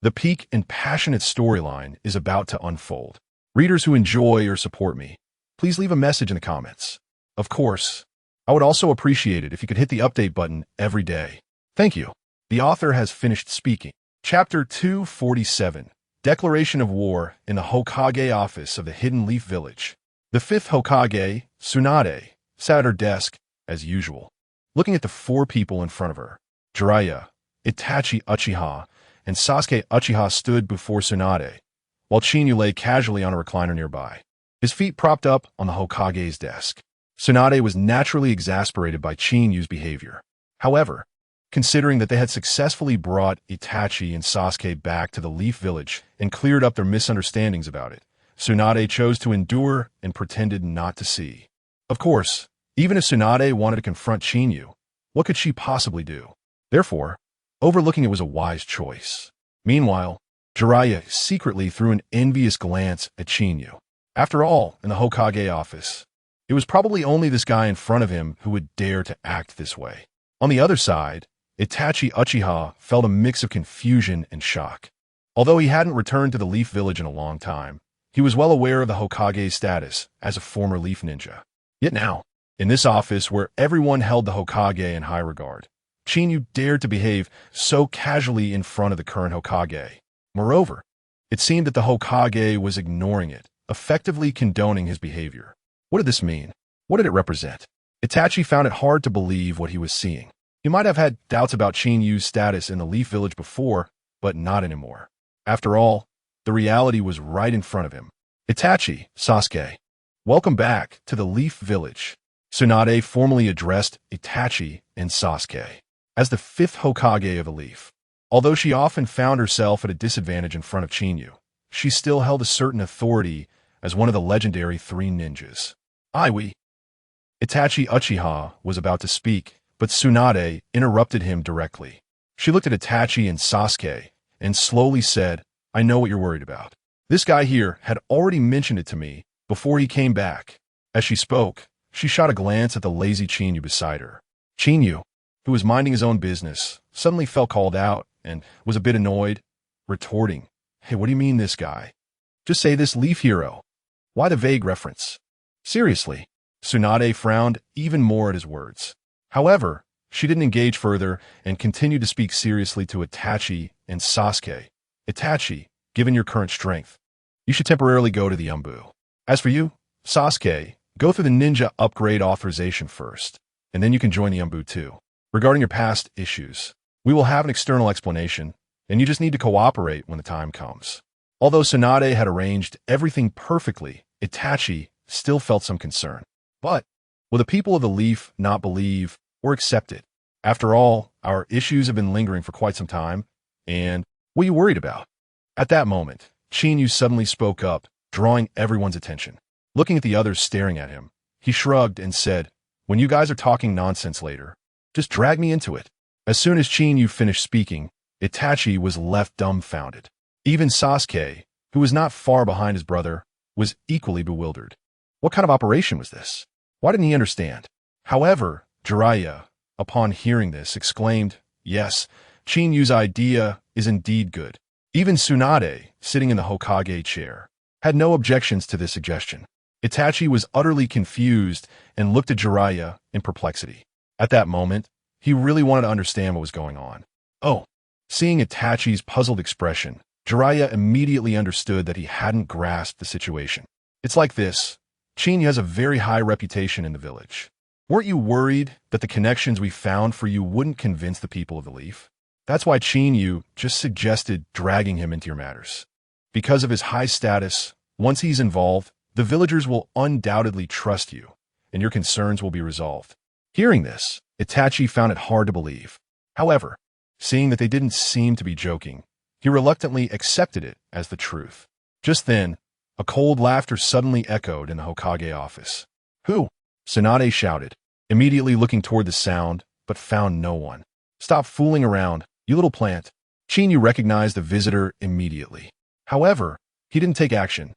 the peak and passionate storyline is about to unfold. Readers who enjoy or support me, please leave a message in the comments. Of course, I would also appreciate it if you could hit the update button every day. Thank you. The author has finished speaking. Chapter 247, Declaration of War in the Hokage office of the Hidden Leaf Village. The fifth Hokage, Tsunade, sat at her desk, as usual, looking at the four people in front of her. Jiraiya, Itachi Uchiha, and Sasuke Uchiha stood before Tsunade, while Chinyu lay casually on a recliner nearby, his feet propped up on the Hokage's desk. Tsunade was naturally exasperated by Chinyu's behavior. However, considering that they had successfully brought Itachi and Sasuke back to the Leaf Village and cleared up their misunderstandings about it, Tsunade chose to endure and pretended not to see. Of course, even if Tsunade wanted to confront Chinyu, what could she possibly do? Therefore, overlooking it was a wise choice. Meanwhile, Jiraiya secretly threw an envious glance at Chinyu. After all, in the Hokage office, it was probably only this guy in front of him who would dare to act this way. On the other side, Itachi Uchiha felt a mix of confusion and shock. Although he hadn't returned to the Leaf Village in a long time, he was well aware of the Hokage's status as a former Leaf Ninja. Yet now, in this office where everyone held the Hokage in high regard, Chinyu dared to behave so casually in front of the current Hokage. Moreover, it seemed that the Hokage was ignoring it, effectively condoning his behavior. What did this mean? What did it represent? Itachi found it hard to believe what he was seeing. He might have had doubts about Chinyu's status in the Leaf Village before, but not anymore. After all, the reality was right in front of him. Itachi, Sasuke, welcome back to the Leaf Village. Tsunade formally addressed Itachi and Sasuke as the fifth Hokage of the Leaf. Although she often found herself at a disadvantage in front of Chinyu, she still held a certain authority as one of the legendary three ninjas. Itachi Uchiha was about to speak, but Tsunade interrupted him directly. She looked at Itachi and Sasuke and slowly said, I know what you're worried about. This guy here had already mentioned it to me before he came back. As she spoke, she shot a glance at the lazy Chinyu beside her. Chinyu, who was minding his own business, suddenly felt called out and was a bit annoyed, retorting, Hey, what do you mean this guy? Just say this Leaf hero. Why the vague reference? Seriously. Tsunade frowned even more at his words. However, she didn't engage further and continued to speak seriously to Itachi and Sasuke. Itachi, given your current strength, you should temporarily go to the Umbu. As for you, Sasuke, go through the ninja upgrade authorization first, and then you can join the Umbu too. Regarding your past issues, we will have an external explanation, and you just need to cooperate when the time comes. Although Tsunade had arranged everything perfectly, Itachi still felt some concern. But will the people of the Leaf not believe or accept it? After all, our issues have been lingering for quite some time, and what are you worried about? At that moment, Chinyu suddenly spoke up, drawing everyone's attention. Looking at the others staring at him, he shrugged and said, "When you guys are talking nonsense later, just drag me into it." As soon as Chinyu finished speaking, Itachi was left dumbfounded. Even Sasuke, who was not far behind his brother, was equally bewildered. What kind of operation was this? Why didn't he understand? However, Jiraiya, upon hearing this, exclaimed, "Yes, Chinyu's idea is indeed good." Even Tsunade, sitting in the Hokage chair, had no objections to this suggestion. Itachi was utterly confused and looked at Jiraiya in perplexity. At that moment, he really wanted to understand what was going on. Oh, seeing Itachi's puzzled expression, Jiraiya immediately understood that he hadn't grasped the situation. It's like this. Chinyu has a very high reputation in the village. Weren't you worried that the connections we found for you wouldn't convince the people of the Leaf? That's why Chinyu just suggested dragging him into your matters. Because of his high status, once he's involved, the villagers will undoubtedly trust you, and your concerns will be resolved. Hearing this, Itachi found it hard to believe. However, seeing that they didn't seem to be joking, he reluctantly accepted it as the truth. Just then, a cold laughter suddenly echoed in the Hokage office. "Who?" Tsunade shouted, immediately looking toward the sound, but found no one. "Stop fooling around, you little plant." Chinyu recognized the visitor immediately. However, he didn't take action,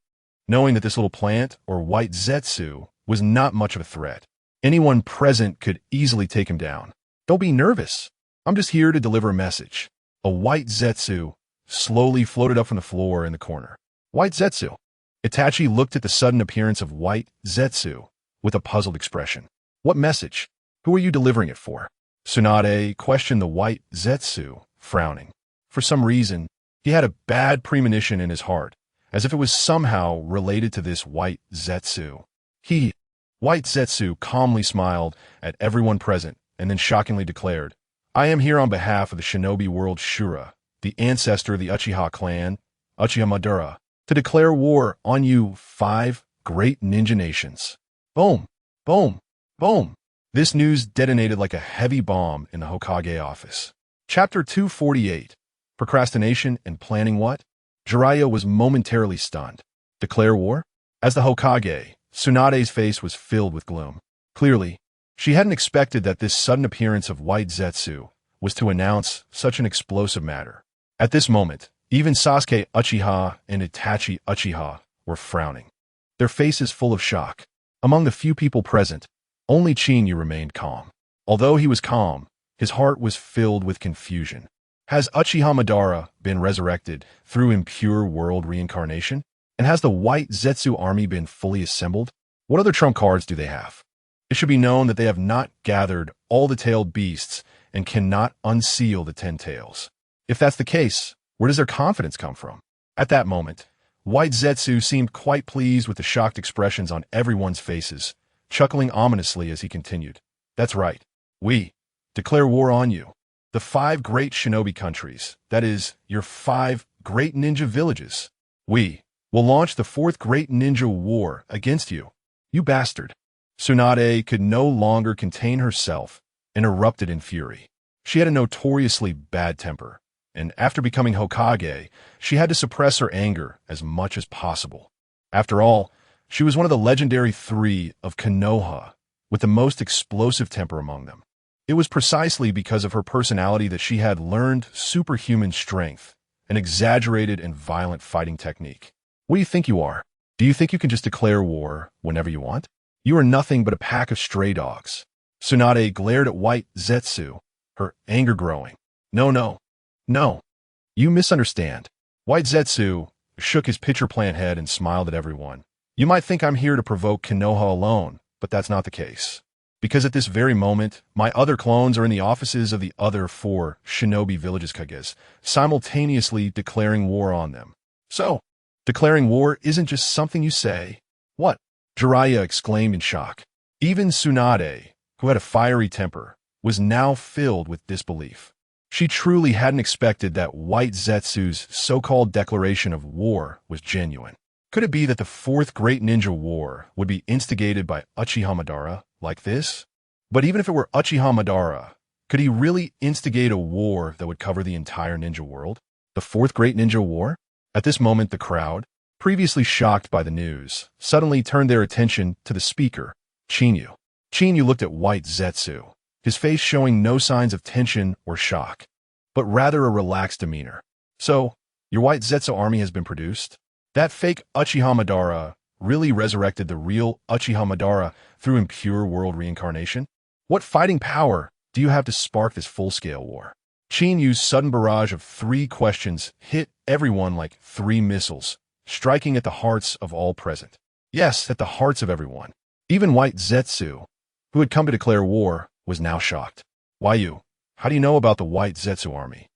knowing that this little plant, or white Zetsu, was not much of a threat. Anyone present could easily take him down. "Don't be nervous. I'm just here to deliver a message." A white Zetsu slowly floated up from the floor in the corner. White Zetsu. Itachi looked at the sudden appearance of white Zetsu with a puzzled expression. "What message? Who are you delivering it for?" Tsunade questioned the white Zetsu, frowning. For some reason, he had a bad premonition in his heart, as if it was somehow related to this white Zetsu. White Zetsu calmly smiled at everyone present and then shockingly declared, "I am here on behalf of the Shinobi World Shura, the ancestor of the Uchiha clan, Uchiha Madara, to declare war on you 5 great ninja nations." Boom, boom, boom. This news detonated like a heavy bomb in the Hokage office. Chapter 248, Procrastination and Planning What? Jiraiya was momentarily stunned. Declare war? As the Hokage, Tsunade's face was filled with gloom. Clearly, she hadn't expected that this sudden appearance of white Zetsu was to announce such an explosive matter. At this moment, even Sasuke Uchiha and Itachi Uchiha were frowning, their faces full of shock. Among the few people present, only Chinyu remained calm. Although he was calm, his heart was filled with confusion. Has Uchiha Madara been resurrected through impure world reincarnation? And has the white Zetsu army been fully assembled? What other trump cards do they have? It should be known that they have not gathered all the tailed beasts and cannot unseal the 10 tails. If that's the case, where does their confidence come from? At that moment, white Zetsu seemed quite pleased with the shocked expressions on everyone's faces, chuckling ominously as he continued. "That's right. We declare war on you. The 5 great shinobi countries, that is, your 5 great ninja villages. We will launch the 4th great ninja war against you. You bastard." Tsunade could no longer contain herself and erupted in fury. She had a notoriously bad temper, and after becoming Hokage, she had to suppress her anger as much as possible. After all, she was one of the legendary 3 of Konoha, with the most explosive temper among them. It was precisely because of her personality that she had learned superhuman strength, an exaggerated and violent fighting technique. What do you think you are? Do you think you can just declare war whenever you want? You are nothing but a pack of stray dogs. Tsunade glared at white Zetsu, her anger growing. No. You misunderstand. White Zetsu shook his pitcher plant head and smiled at everyone. You might think I'm here to provoke Konoha alone, but that's not the case. Because at this very moment, my other clones are in the offices of the other 4 shinobi villages Kages, simultaneously declaring war on them. So, declaring war isn't just something you say. What? Jiraiya exclaimed in shock. Even Tsunade, who had a fiery temper, was now filled with disbelief. She truly hadn't expected that White Zetsu's so-called declaration of war was genuine. Could it be that the Fourth Great Ninja War would be instigated by Uchiha Madara like this? But even if it were Uchiha Madara, could he really instigate a war that would cover the entire ninja world? The Fourth Great Ninja War? At this moment, the crowd, previously shocked by the news, suddenly turned their attention to the speaker, Kinyu. Kinyu looked at White Zetsu, his face showing no signs of tension or shock, but rather a relaxed demeanor. So, your White Zetsu army has been produced? That fake Uchiha Madara really resurrected the real Uchiha Madara through impure world reincarnation? What fighting power do you have to spark this full-scale war? Kinyu's sudden barrage of 3 questions hit everyone like 3 missiles, striking at the hearts of all present. Yes, at the hearts of everyone. Even White Zetsu, who had come to declare war, was now shocked. Why you? How do you know about the White Zetsu army?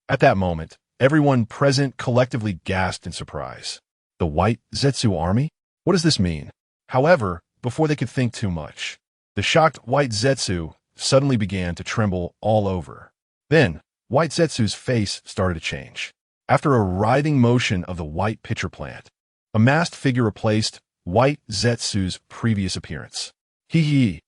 At that moment, everyone present collectively gasped in surprise. The White Zetsu army? What does this mean? However, before they could think too much, the shocked White Zetsu suddenly began to tremble all over. Then, White Zetsu's face started to change. After a writhing motion of the white pitcher plant, a masked figure replaced White Zetsu's previous appearance. Hee.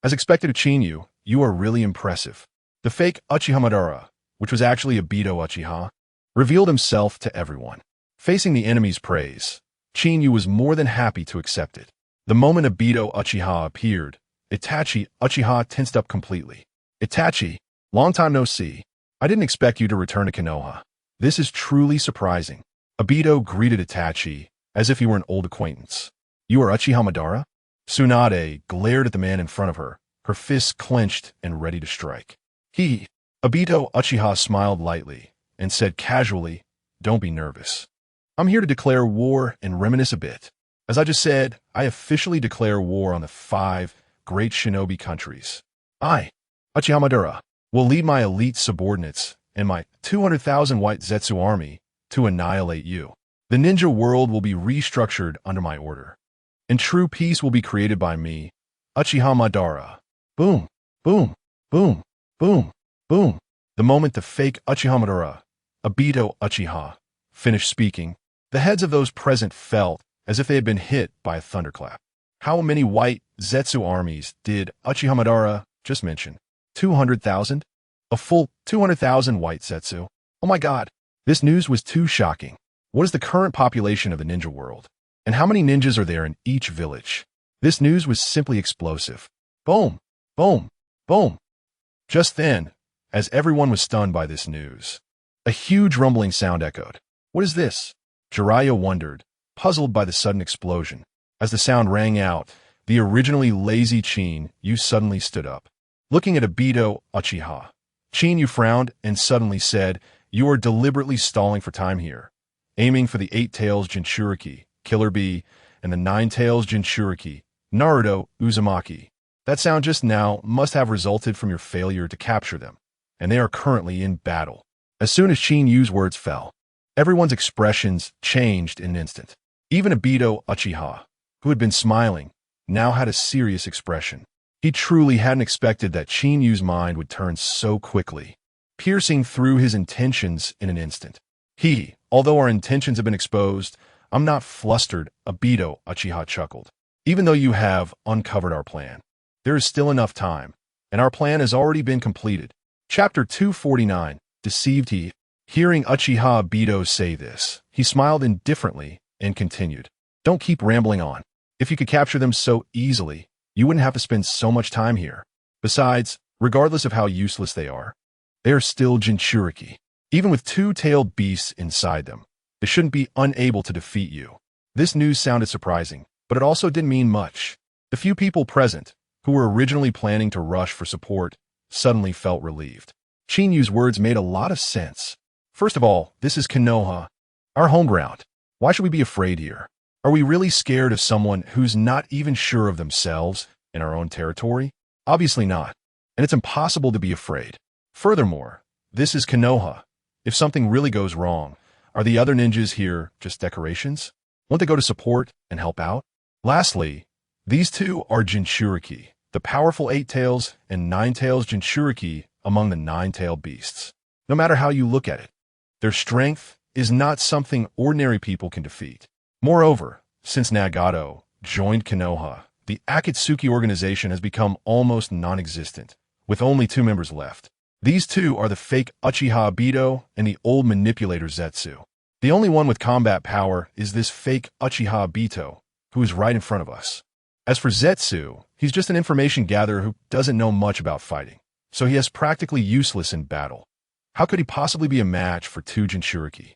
As expected of Kinyu, you are really impressive. The fake Uchiha Madara, which was actually Obito Uchiha, revealed himself to everyone. Facing the enemy's praise, Kinyu was more than happy to accept it. The moment Obito Uchiha appeared, Itachi Uchiha tensed up completely. Itachi, long time no see. I didn't expect you to return to Konoha. This is truly surprising. Obito greeted Itachi as if he were an old acquaintance. You are Uchiha Madara? Tsunade glared at the man in front of her, her fists clenched and ready to strike. Obito Uchiha smiled lightly and said casually, don't be nervous. I'm here to declare war and reminisce a bit. As I just said, I officially declare war on the 5 great shinobi countries. I, Uchiha Madara, will lead my elite subordinates and my 200,000 White Zetsu army to annihilate you. The ninja world will be restructured under my order, and true peace will be created by me, Uchiha Madara. Boom, boom, boom, boom, boom. The moment the fake Uchiha Madara, Obito Uchiha, finished speaking, the heads of those present felt as if they had been hit by a thunderclap. How many White Zetsu armies did Uchiha Madara just mention? 200,000? A full 200,000 White Zetsu? Oh my god, this news was too shocking. What is the current population of the ninja world? And how many ninjas are there in each village? This news was simply explosive. Boom, boom, boom. Just then, as everyone was stunned by this news, a huge rumbling sound echoed. What is this? Jiraiya wondered, puzzled by the sudden explosion. As the sound rang out, the originally lazy Kinyu suddenly stood up. Looking at Obito Uchiha, Kinyu frowned and suddenly said, you are deliberately stalling for time here, aiming for the 8-tails Jinchuriki, Killer Bee, and the 9-tails Jinchuriki, Naruto Uzumaki. That sound just now must have resulted from your failure to capture them, and they are currently in battle. As soon as Kinyu's words fell, everyone's expressions changed in an instant. Even Obito Uchiha, who had been smiling, now had a serious expression. He truly hadn't expected that Kinyu's mind would turn so quickly, piercing through his intentions in an instant. Although our intentions have been exposed, I'm not flustered, Obito Uchiha chuckled. Even though you have uncovered our plan, there is still enough time, and our plan has already been completed. Chapter 249, Deceived. Hearing Uchiha Obito say this, he smiled indifferently and continued. Don't keep rambling on. If you could capture them so easily, you wouldn't have to spend so much time here. Besides, regardless of how useless they are still Jinchuriki. Even with 2-tailed beasts inside them, they shouldn't be unable to defeat you. This news sounded surprising, but it also didn't mean much. The few people present, who were originally planning to rush for support, suddenly felt relieved. Kinyu's words made a lot of sense. First of all, this is Konoha, our home ground. Why should we be afraid here? Are we really scared of someone who's not even sure of themselves in our own territory? Obviously not, and it's impossible to be afraid. Furthermore, this is Konoha. If something really goes wrong, are the other ninjas here just decorations? Won't they go to support and help out? Lastly, these two are Jinchuriki, the powerful 8-tails and 9-tails Jinchuriki among the 9-tailed beasts. No matter how you look at it, their strength is not something ordinary people can defeat. Moreover, since Nagato joined Konoha, the Akatsuki organization has become almost non-existent, with only 2 members left. These two are the fake Uchiha Obito and the old manipulator Zetsu. The only one with combat power is this fake Uchiha Obito, who is right in front of us. As for Zetsu, he's just an information gatherer who doesn't know much about fighting, so he is practically useless in battle. How could he possibly be a match for 2 Jinchuriki?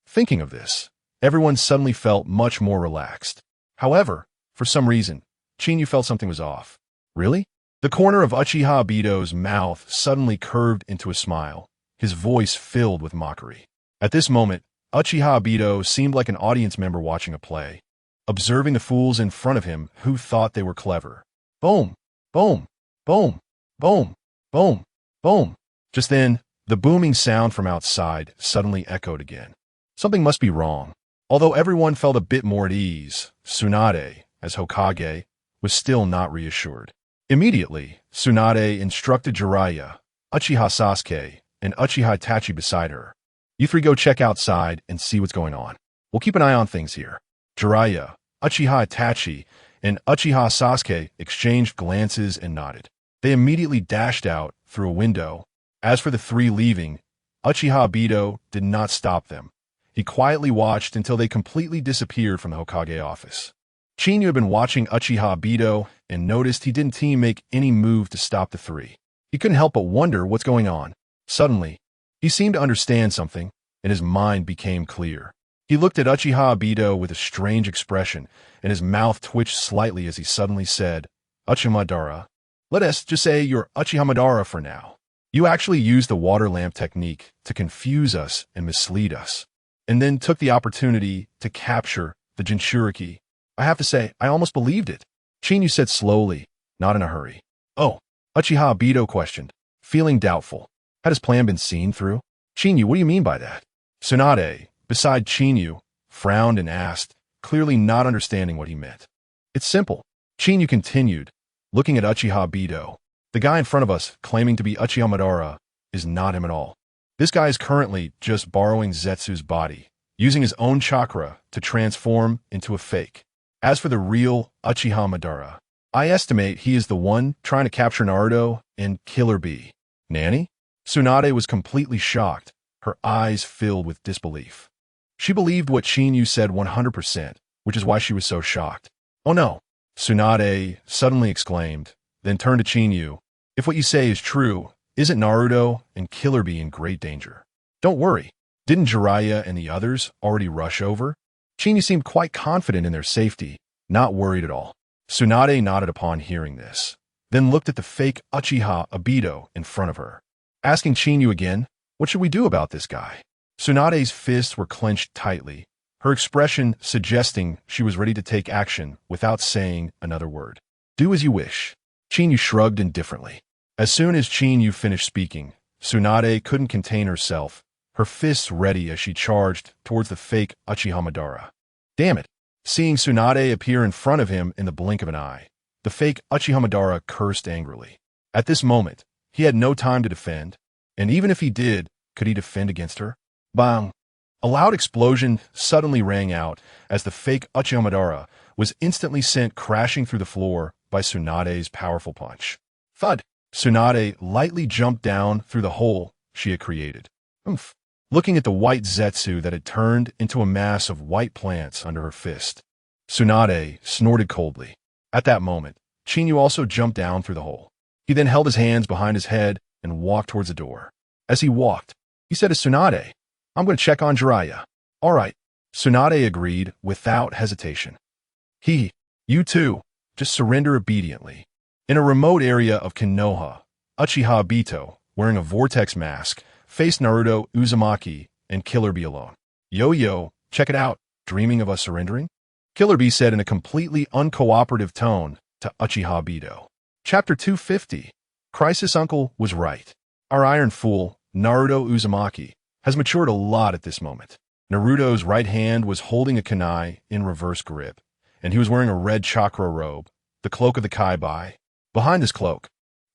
Thinking of this, everyone suddenly felt much more relaxed. However, for some reason, Chinyu felt something was off. Really? The corner of Uchiha Obito's mouth suddenly curved into a smile, his voice filled with mockery. At this moment, Uchiha Obito seemed like an audience member watching a play, observing the fools in front of him who thought they were clever. Boom! Boom! Boom! Boom! Boom! Boom! Just then, the booming sound from outside suddenly echoed again. Something must be wrong. Although everyone felt a bit more at ease, Tsunade, as Hokage, was still not reassured. Immediately, Tsunade instructed Jiraiya, Uchiha Sasuke, and Uchiha Itachi beside her. You 3 go check outside and see what's going on. We'll keep an eye on things here. Jiraiya, Uchiha Itachi, and Uchiha Sasuke exchanged glances and nodded. They immediately dashed out through a window. As for the 3 leaving, Uchiha Obito did not stop them. He quietly watched until they completely disappeared from the Hokage office. Chinyu had been watching Uchiha Obito and noticed he didn't make any move to stop the 3. He couldn't help but wonder what's going on. Suddenly, he seemed to understand something, and his mind became clear. He looked at Uchiha Obito with a strange expression, and his mouth twitched slightly as he suddenly said, Uchiha Madara. Let us just say you're Uchiha Madara for now. You actually used the water lamp technique to confuse us and mislead us, and then took the opportunity to capture the Jinchuriki. I have to say, I almost believed it. Chinyu said slowly, not in a hurry. Oh, Uchiha Obito questioned, feeling doubtful. Had his plan been seen through? Chinyu, what do you mean by that? Tsunade, beside Chinyu, frowned and asked, clearly not understanding what he meant. It's simple. Chinyu continued, looking at Uchiha Obito. The guy in front of us, claiming to be Uchiha Madara, is not him at all. This guy is currently just borrowing Zetsu's body, using his own chakra to transform into a fake. As for the real Uchiha Madara, I estimate he is the one trying to capture Naruto and Killer Bee. Nanny? Tsunade was completely shocked, her eyes filled with disbelief. She believed what Chinyu said 100%, which is why she was so shocked. Oh no! Tsunade suddenly exclaimed, then turned to Chinyu. If what you say is true, isn't Naruto and Killer Bee in great danger? Don't worry. Didn't Jiraiya and the others already rush over? Chinyu seemed quite confident in their safety, not worried at all. Tsunade nodded upon hearing this, then looked at the fake Uchiha Obito in front of her, asking Chinyu again, what should we do about this guy? Tsunade's fists were clenched tightly, her expression suggesting she was ready to take action without saying another word. Do as you wish. Chinyu shrugged indifferently. As soon as Chinyu finished speaking, Tsunade couldn't contain herself, her fists ready as she charged towards the fake Uchiha Madara. Damn it! Seeing Tsunade appear in front of him in the blink of an eye, the fake Uchiha Madara cursed angrily. At this moment, he had no time to defend, and even if he did, could he defend against her? Bang! A loud explosion suddenly rang out as the fake Uchiha Madara was instantly sent crashing through the floor by Tsunade's powerful punch. Thud! Tsunade lightly jumped down through the hole she had created. Oomph! Looking at the white Zetsu that had turned into a mass of white plants under her fist, Tsunade snorted coldly. At that moment, Chinyu also jumped down through the hole. He then held his hands behind his head and walked towards the door. As he walked, he said to Tsunade, I'm going to check on Jiraiya. All right. Tsunade agreed without hesitation. You too, just surrender obediently. In a remote area of Konoha, Uchiha Obito, wearing a vortex mask, faced Naruto Uzumaki and Killer Bee alone. Yo, check it out, dreaming of us surrendering? Killer Bee said in a completely uncooperative tone to Uchiha Obito. Chapter 250. Crisis Uncle was right. Our iron fool, Naruto Uzumaki, has matured a lot at this moment. Naruto's right hand was holding a kunai in reverse grip, and he was wearing a red chakra robe, the cloak of the Kai-Bai. Behind his cloak,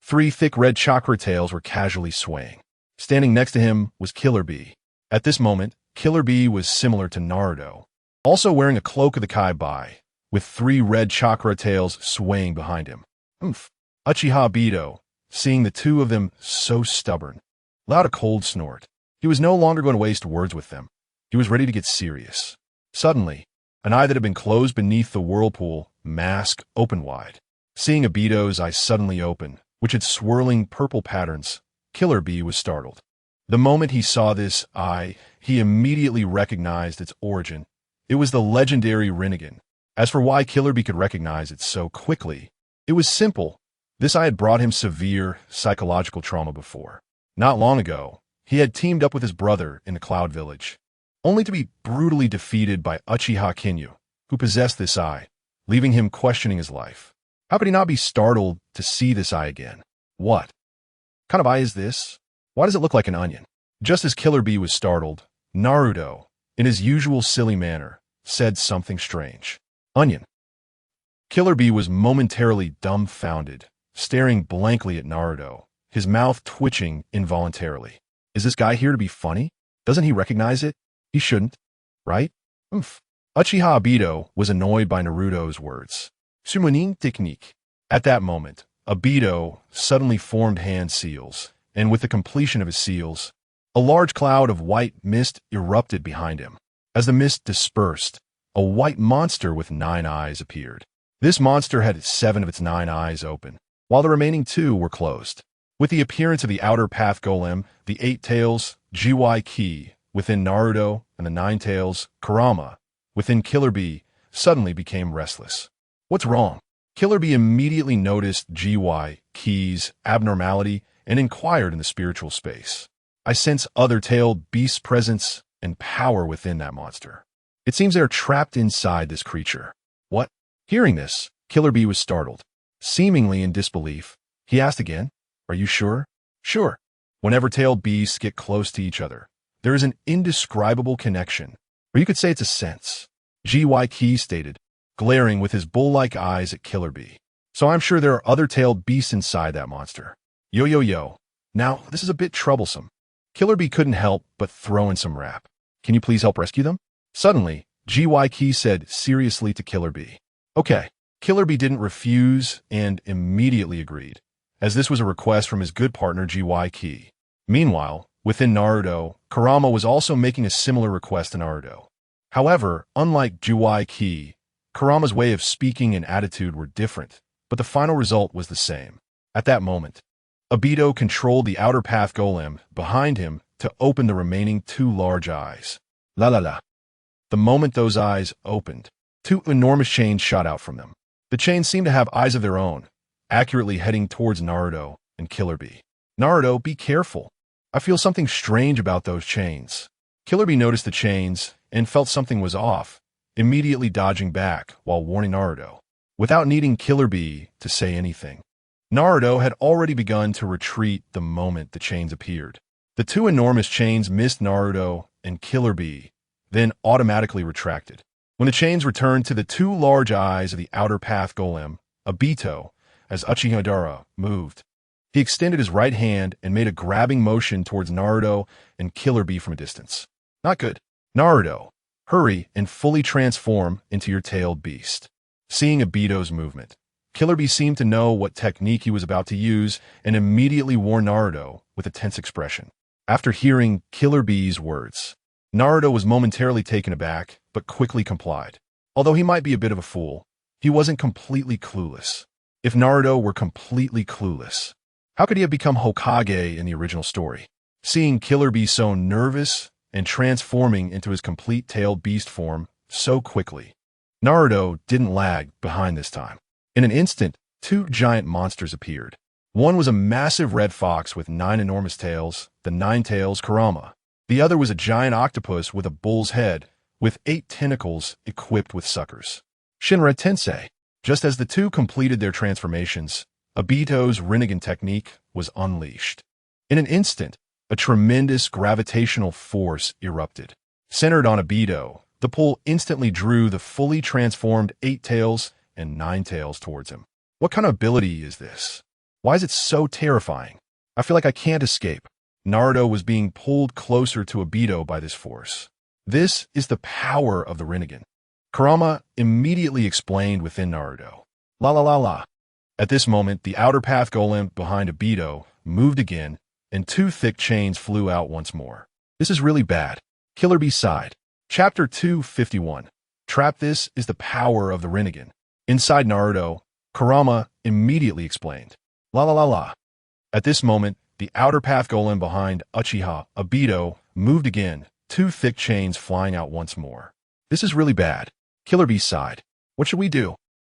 3 thick red chakra tails were casually swaying. Standing next to him was Killer Bee. At this moment, Killer Bee was similar to Naruto, also wearing a cloak of the Kai-Bai, with 3 red chakra tails swaying behind him. Uchiha Obito, seeing the two of them so stubborn, let out a cold snort. He was no longer going to waste words with them. He was ready to get serious. Suddenly, an eye that had been closed beneath the whirlpool mask opened wide. Seeing Obito's eyes suddenly open, which had swirling purple patterns, Killer Bee was startled. The moment he saw this eye, he immediately recognized its origin. It was the legendary Rinnegan. As for why Killer Bee could recognize it so quickly, it was simple. This eye had brought him severe psychological trauma before. Not long ago, he had teamed up with his brother in the Cloud Village, only to be brutally defeated by Uchiha Kinyu, who possessed this eye, leaving him questioning his life. How could he not be startled to see this eye again? What kind of eye is this? Why does it look like an onion? Just as Killer Bee was startled, Naruto, in his usual silly manner, said something strange. Onion. Killer Bee was momentarily dumbfounded, staring blankly at Naruto, his mouth twitching involuntarily. Is this guy here to be funny? Doesn't he recognize it? He shouldn't, right? Uchiha Obito was annoyed by Naruto's words. Summoning technique. At that moment, Obito suddenly formed hand seals, and with the completion of his seals, a large cloud of white mist erupted behind him. As the mist dispersed, a white monster with 9 eyes appeared. This monster had 7 of its 9 eyes open, while the remaining 2 were closed. With the appearance of the outer path golem, the 8 tails, Ki, within Naruto, and the 9 tails, Kurama, within Killer Bee, suddenly became restless. What's wrong? Killer Bee immediately noticed Ki's abnormality and inquired in the spiritual space. I sense other-tailed beasts' presence and power within that monster. It seems they are trapped inside this creature. What? Hearing this, Killer Bee was startled. Seemingly in disbelief, he asked again, Are you sure? Sure. Whenever tailed beasts get close to each other, there is an indescribable connection, or you could say it's a sense. Ki stated, glaring with his bull-like eyes at Killer Bee. So I'm sure there are other tailed beasts inside that monster. Yo. Now, this is a bit troublesome. Killer Bee couldn't help but throw in some rap. Can you please help rescue them? Suddenly, Ki said seriously to Killer Bee. Okay. Killer Bee didn't refuse and immediately agreed, as this was a request from his good partner Ki. Meanwhile, within Naruto, Kurama was also making a similar request to Naruto. However, unlike Ki, Kurama's way of speaking and attitude were different, but the final result was the same. At that moment, Obito controlled the outer path golem behind him to open the remaining 2 large eyes. La. The moment those eyes opened, 2 enormous chains shot out from them. The chains seemed to have eyes of their own, accurately heading towards Naruto and Killer Bee. Naruto, be careful. I feel something strange about those chains. Killer Bee noticed the chains and felt something was off, immediately dodging back while warning Naruto, without needing Killer Bee to say anything. Naruto had already begun to retreat the moment the chains appeared. The 2 enormous chains missed Naruto and Killer Bee, then automatically retracted. When the chains returned to the 2 large eyes of the outer path golem, Obito, as Uchiha moved, he extended his right hand and made a grabbing motion towards Naruto and Killer Bee from a distance. Not good. Naruto, hurry and fully transform into your tailed beast. Seeing Obito's movement, Killer Bee seemed to know what technique he was about to use and immediately warned Naruto with a tense expression. After hearing Killer Bee's words, Naruto was momentarily taken aback, but quickly complied. Although he might be a bit of a fool, he wasn't completely clueless. If Naruto were completely clueless, how could he have become Hokage in the original story? Seeing Killer Bee so nervous and transforming into his complete tailed beast form so quickly, Naruto didn't lag behind this time. In an instant, 2 giant monsters appeared. One was a massive red fox with 9 enormous tails, the 9 tails Kurama. The other was a giant octopus with a bull's head, with 8 tentacles equipped with suckers. Shinra Tensei. Just as the 2 completed their transformations, Obito's Rinnegan technique was unleashed. In an instant, a tremendous gravitational force erupted. Centered on Obito, The pull instantly drew the fully transformed 8 tails and 9 tails towards him. What kind of ability is this? Why is it so terrifying? I feel like I can't escape. Naruto was being pulled closer to Obito by this force. This is the power of the Rinnegan. Kurama immediately explained within Naruto. La la la la. At this moment, the outer path golem behind Obito moved again, and 2 thick chains flew out once more. This is really bad. Killer Bee sighed. Chapter 251. Trap. This is the power of the Rinnegan. Inside Naruto, Kurama immediately explained. La la la la. At this moment, the outer path golem behind Uchiha, Obito, moved again, 2 thick chains flying out once more. This is really bad. Killer Bee sighed. What should we do?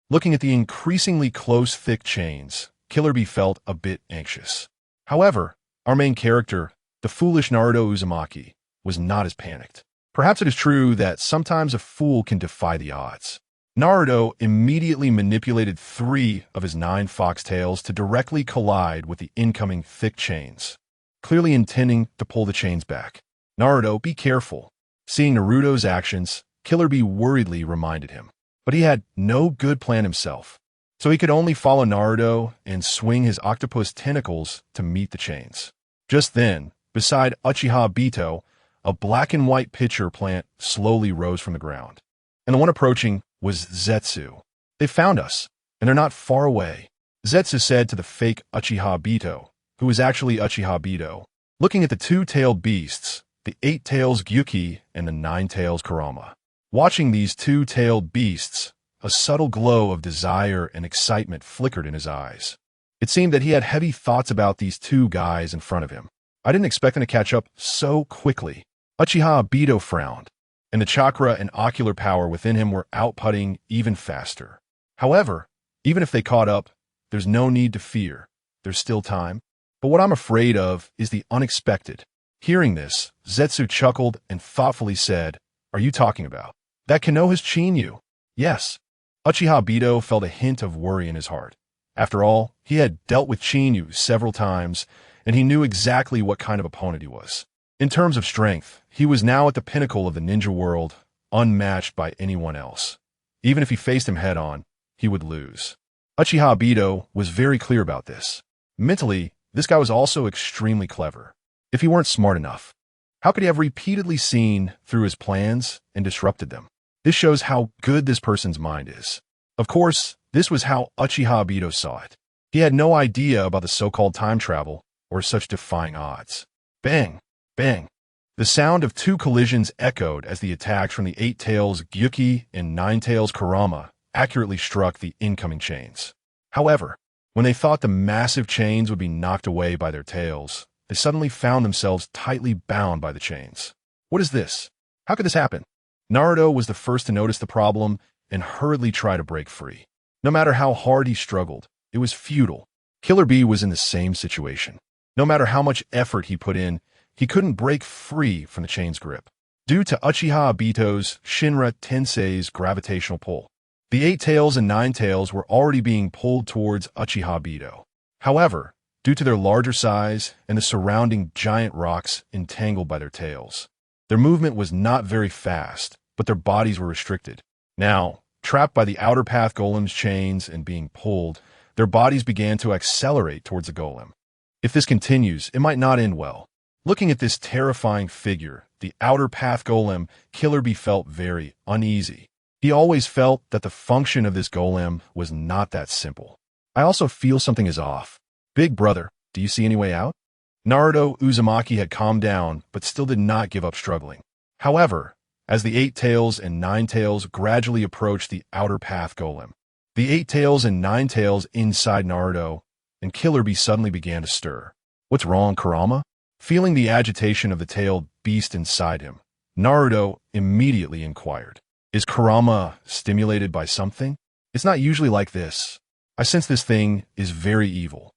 Looking at the increasingly close thick chains, Killer Bee felt a bit anxious. However, our main character, the foolish Naruto Uzumaki, was not as panicked. Perhaps it is true that sometimes a fool can defy the odds. Naruto immediately manipulated 3 of his 9 foxtails to directly collide with the incoming thick chains, clearly intending to pull the chains back. Naruto, be careful. Seeing Naruto's actions, Killer Bee worriedly reminded him. But he had no good plan himself, so he could only follow Naruto and swing his octopus tentacles to meet the chains. Just then, beside Uchiha Obito, a black and white pitcher plant slowly rose from the ground, and the one approaching was Zetsu. They found us, and they're not far away, Zetsu said to the fake Uchiha Obito, who was actually Uchiha Obito, looking at the 2-tailed beasts, the 8 tails Gyuki and the 9 tails Kurama. Watching these 2-tailed beasts, a subtle glow of desire and excitement flickered in his eyes. It seemed that he had heavy thoughts about these 2 guys in front of him. I didn't expect them to catch up so quickly. Uchiha Obito frowned, and the chakra and ocular power within him were outputting even faster. However, even if they caught up, there's no need to fear. There's still time. But what I'm afraid of is the unexpected. Hearing this, Zetsu chuckled and thoughtfully said, "Are you talking about that Konoha's Chinyu?" Yes. Uchiha Obito felt a hint of worry in his heart. After all, he had dealt with Chinyu several times, and he knew exactly what kind of opponent he was. In terms of strength, he was now at the pinnacle of the ninja world, unmatched by anyone else. Even if he faced him head-on, he would lose. Uchiha Obito was very clear about this. Mentally, this guy was also extremely clever. If he weren't smart enough, how could he have repeatedly seen through his plans and disrupted them? This shows how good this person's mind is. Of course, this was how Uchiha Obito saw it. He had no idea about the so-called time travel or such defying odds. Bang! Bang! The sound of 2 collisions echoed as the attacks from the 8 tails Gyuki and 9 tails Kurama accurately struck the incoming chains. However, when they thought the massive chains would be knocked away by their tails, they suddenly found themselves tightly bound by the chains. What is this? How could this happen? Naruto was the first to notice the problem and hurriedly tried to break free. No matter how hard he struggled, it was futile. Killer Bee was in the same situation. No matter how much effort he put in, he couldn't break free from the chain's grip, due to Uchiha Obito's Shinra Tensei's gravitational pull. The 8 tails and 9 tails were already being pulled towards Uchiha Obito. However, due to their larger size and the surrounding giant rocks entangled by their tails, their movement was not very fast, but their bodies were restricted. Now, trapped by the outer path golem's chains and being pulled, their bodies began to accelerate towards the golem. If this continues, it might not end well. Looking at this terrifying figure, the outer path golem, Killer Bee felt very uneasy. He always felt that the function of this golem was not that simple. I also feel something is off. Big brother, do you see any way out? Naruto Uzumaki had calmed down, but still did not give up struggling. However, as the 8 tails and 9 tails gradually approached the outer path golem, the 8 tails and 9 tails inside Naruto and Killer Bee suddenly began to stir. What's wrong, Kurama? Feeling the agitation of the tailed beast inside him, Naruto immediately inquired, "Is Kurama stimulated by something? It's not usually like this. I sense this thing is very evil,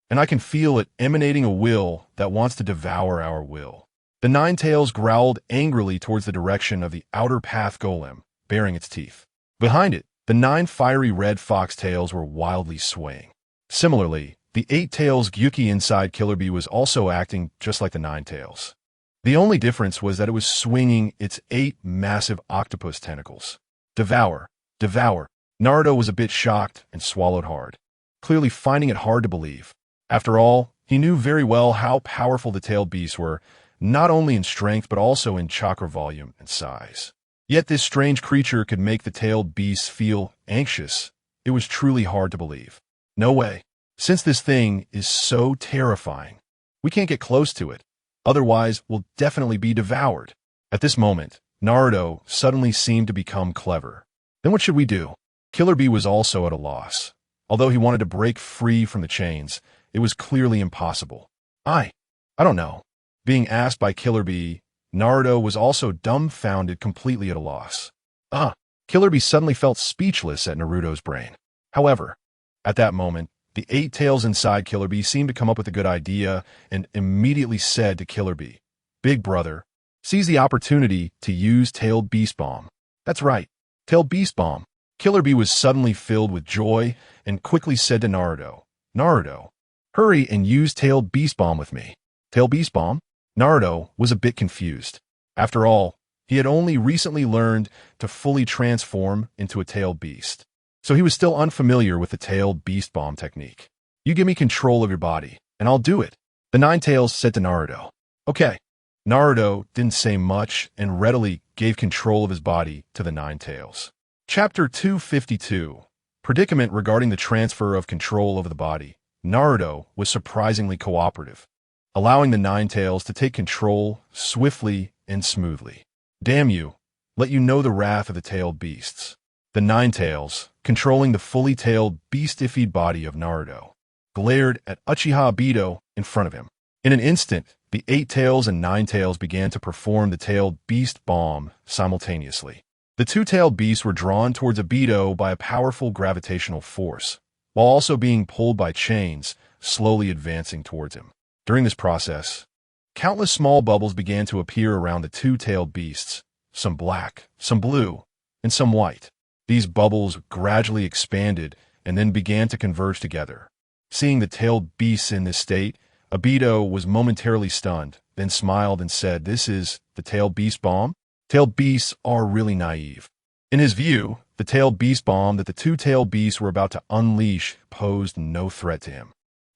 and I can feel it emanating a will that wants to devour our will." The 9 tails growled angrily towards the direction of the outer path golem, baring its teeth. Behind it, the 9 fiery red fox tails were wildly swaying. Similarly, the 8 tails Gyuki inside Killer Bee was also acting just like the 9 tails. The only difference was that it was swinging its 8 massive octopus tentacles. Devour, devour. Naruto was a bit shocked and swallowed hard, clearly finding it hard to believe. After all, he knew very well how powerful the tailed beasts were, not only in strength but also in chakra volume and size. Yet this strange creature could make the tailed beasts feel anxious. It was truly hard to believe. No way. Since this thing is so terrifying, we can't get close to it. Otherwise, we'll definitely be devoured. At this moment, Naruto suddenly seemed to become clever. Then what should we do? Killer Bee was also at a loss. Although he wanted to break free from the chains, it was clearly impossible. I don't know. Being asked by Killer Bee, Naruto was also dumbfounded, completely at a loss. Killer Bee suddenly felt speechless at Naruto's brain. However, at that moment, the 8 tails inside Killer Bee seemed to come up with a good idea and immediately said to Killer Bee, "Big brother, seize the opportunity to use Tailed Beast Bomb." That's right, Tailed Beast Bomb. Killer Bee was suddenly filled with joy and quickly said to Naruto, "Naruto, hurry and use Tailed Beast Bomb with me." Tailed Beast Bomb? Naruto was a bit confused. After all, he had only recently learned to fully transform into a tailed beast, so he was still unfamiliar with the Tailed Beast Bomb technique. "You give me control of your body, and I'll do it," the 9 tails said to Naruto. Okay. Naruto didn't say much and readily gave control of his body to the 9 tails. Chapter 252. Predicament regarding the transfer of control over the body. Naruto was surprisingly cooperative, allowing the 9 tails to take control swiftly and smoothly. "Damn you, let you know the wrath of the tailed beasts." The 9 tails, controlling the fully tailed beastified body of Naruto, glared at Uchiha Obito in front of him. In an instant, the 8 tails and 9 tails began to perform the tailed beast bomb simultaneously. The 2 tailed beasts were drawn towards Obito by a powerful gravitational force, while also being pulled by chains, slowly advancing towards him. During this process, countless small bubbles began to appear around the 2 tailed beasts, some black, some blue, and some white. These bubbles gradually expanded and then began to converge together. Seeing the tailed beasts in this state, Obito was momentarily stunned, then smiled and said, "This is the tailed beast bomb?" Tailed beasts are really naive. In his view, the tailed beast bomb that the 2 tailed beasts were about to unleash posed no threat to him.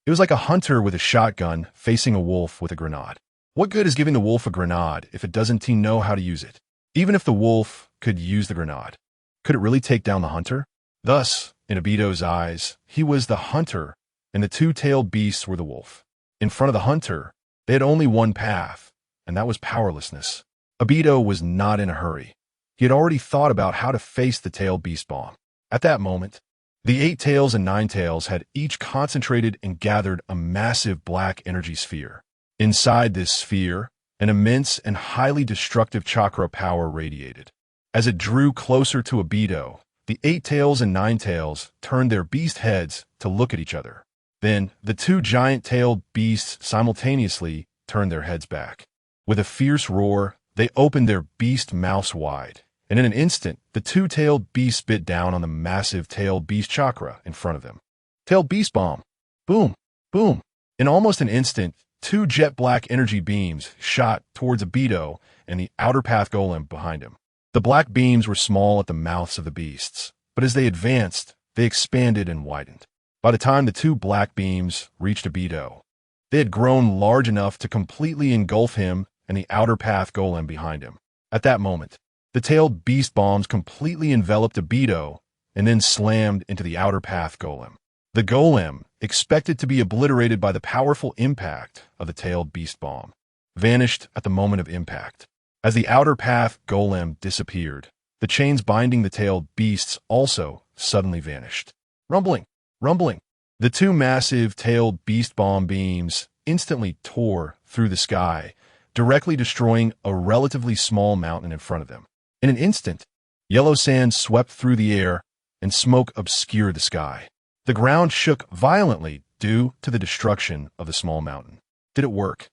It was like a hunter with a shotgun facing a wolf with a grenade. What good is giving the wolf a grenade if it doesn't know how to use it? Even if the wolf could use the grenade, could it really take down the hunter? Thus, in Obito's eyes, he was the hunter, and the 2 tailed beasts were the wolf. In front of the hunter, they had only one path, and that was powerlessness. Obito was not in a hurry. He had already thought about how to face the tailed beast bomb. At that moment, the 8 tails and 9 tails had each concentrated and gathered a massive black energy sphere. Inside this sphere, an immense and highly destructive chakra power radiated. As it drew closer to Obito, the 8 tails and 9 tails turned their beast heads to look at each other. Then, the 2 giant-tailed beasts simultaneously turned their heads back. With a fierce roar, they opened their beast mouths wide, and in an instant, the 2 tailed beasts bit down on the massive tailed beast chakra in front of them. Tailed beast bomb. Boom, boom. In almost an instant, 2 jet black energy beams shot towards Obito and the outer path golem behind him. The black beams were small at the mouths of the beasts, but as they advanced, they expanded and widened. By the time the 2 black beams reached Obito, they had grown large enough to completely engulf him and the outer path golem behind him. At that moment, the tailed beast bombs completely enveloped Obito and then slammed into the outer path golem. The golem, expected to be obliterated by the powerful impact of the tailed beast bomb, vanished at the moment of impact. As the outer path golem disappeared, the chains binding the tailed beasts also suddenly vanished. Rumbling, rumbling. The 2 massive tailed beast bomb beams instantly tore through the sky, directly destroying a relatively small mountain in front of them. In an instant, yellow sand swept through the air and smoke obscured the sky. The ground shook violently due to the destruction of the small mountain. Did it work?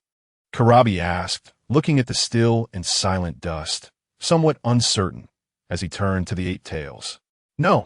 Kurabi asked, looking at the still and silent dust, somewhat uncertain, as he turned to the 8 tails. No,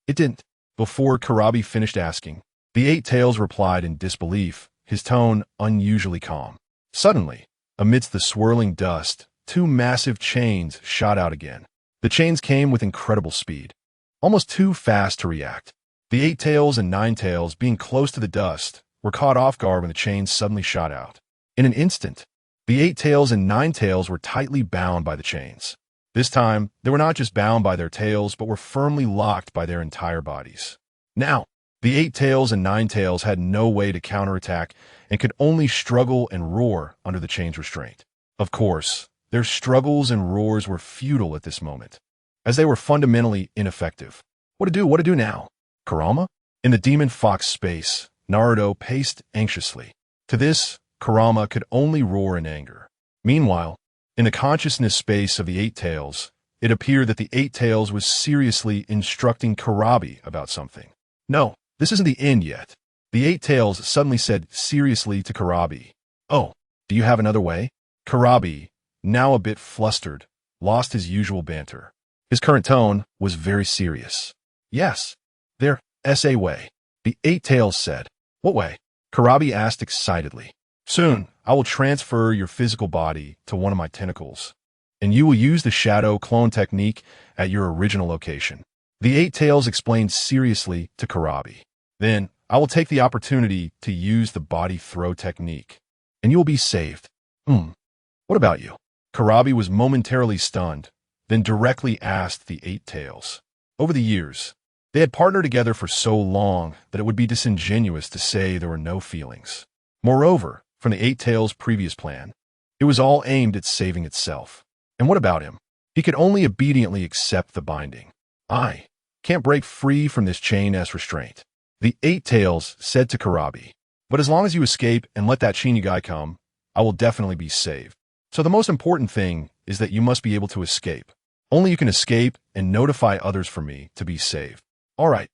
it didn't. Before Kurabi finished asking, the 8 tails replied in disbelief, his tone unusually calm. Suddenly, Amidst the swirling dust, two massive chains shot out again. The chains came with incredible speed, almost too fast to react. The 8 tails and 9 tails, being close to the dust, were caught off guard when the chains suddenly shot out. In an instant, the 8 tails and 9 tails were tightly bound by the chains. This time, they were not just bound by their tails, but were firmly locked by their entire bodies. Now, the 8 tails and 9 tails had no way to counterattack and could only struggle and roar under the chain's restraint. Of course, their struggles and roars were futile at this moment, as they were fundamentally ineffective. What to do now? Kurama? In the demon fox space, Naruto paced anxiously. To this, Kurama could only roar in anger. Meanwhile, in the consciousness space of the 8 tails, it appeared that the 8 tails was seriously instructing Kurabi about something. No, this isn't the end yet. The 8 tails suddenly said seriously to Kurabi, "Oh, do you have another way?" Kurabi, now a bit flustered, lost his usual banter. His current tone was very serious. "Yes, there's a way," the 8 tails said. "What way?" Kurabi asked excitedly. "Soon, I will transfer your physical body to one of my tentacles, and you will use the shadow clone technique at your original location," the 8 tails explained seriously to Kurabi. "Then, I will take the opportunity to use the body throw technique, and you will be saved." What about you?" Kurabi was momentarily stunned, then directly asked the 8 tails. Over the years, they had partnered together for so long that it would be disingenuous to say there were no feelings. Moreover, from the 8 tails' previous plan, it was all aimed at saving itself. And what about him? He could only obediently accept the binding. "I can't break free from this chain as restraint," the 8 tails said to Kurabi. "But as long as you escape and let that Chinyu guy come, I will definitely be saved. So the most important thing is that you must be able to escape. Only you can escape and notify others for me to be saved." All right.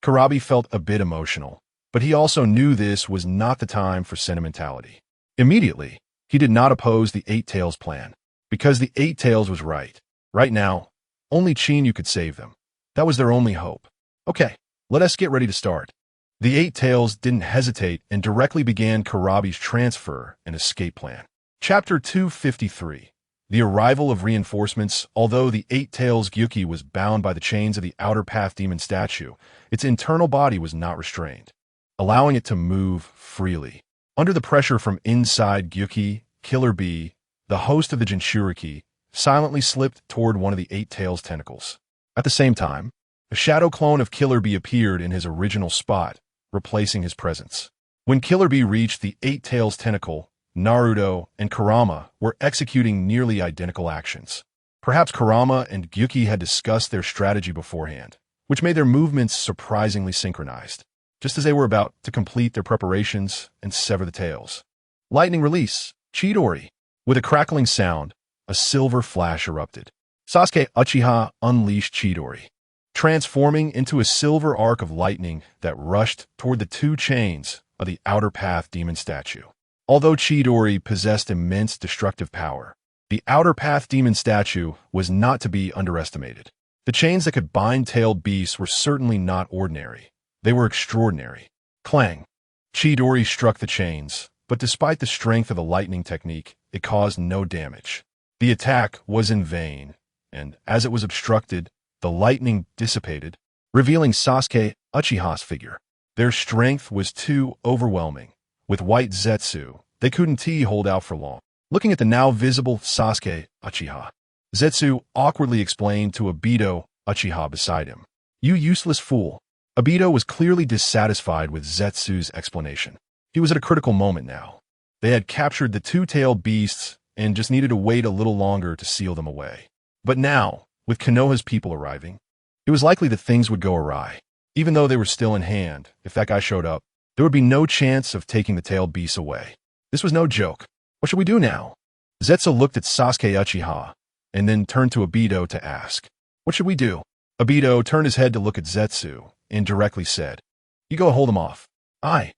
Kurabi felt a bit emotional, but he also knew this was not the time for sentimentality. Immediately, he did not oppose the 8 tails plan, because the 8 tails was right. Right now, only Chinyu could save them. That was their only hope. "Okay, let us get ready to start." The 8 tails didn't hesitate and directly began Kurabi's transfer and escape plan. Chapter 253. The arrival of reinforcements. Although the 8 tails Gyuki was bound by the chains of the outer path demon statue, its internal body was not restrained, allowing it to move freely. Under the pressure from inside, Gyuki, Killer Bee, the host of the Jinchuriki, silently slipped toward one of the 8 tails tentacles. At the same time, a shadow clone of Killer Bee appeared in his original spot, replacing his presence. When Killer Bee reached the 8 tails tentacle, Naruto and Kurama were executing nearly identical actions. Perhaps Kurama and Gyuki had discussed their strategy beforehand, which made their movements surprisingly synchronized, just as they were about to complete their preparations and sever the tails. Lightning release, Chidori. With a crackling sound, a silver flash erupted. Sasuke Uchiha unleashed Chidori, transforming into a silver arc of lightning that rushed toward the 2 chains of the outer path demon statue. Although Chidori possessed immense destructive power, the outer path demon statue was not to be underestimated. The chains that could bind tailed beasts were certainly not ordinary. They were extraordinary. Clang! Chidori struck the chains, but despite the strength of the lightning technique, it caused no damage. The attack was in vain, and as it was obstructed, the lightning dissipated, revealing Sasuke Uchiha's figure. Their strength was too overwhelming. With white Zetsu, they couldn't hold out for long. Looking at the now visible Sasuke Uchiha, Zetsu awkwardly explained to Obito Uchiha beside him. "You useless fool." Obito was clearly dissatisfied with Zetsu's explanation. He was at a critical moment now. They had captured the 2-tailed beasts and just needed to wait a little longer to seal them away. But now, with Konoha's people arriving, it was likely that things would go awry. Even though they were still in hand, if that guy showed up, there would be no chance of taking the tailed beasts away. This was no joke. What should we do now? Zetsu looked at Sasuke Uchiha, and then turned to Obito to ask, "What should we do?" Obito turned his head to look at Zetsu, and directly said, "You go hold him off." "Aye."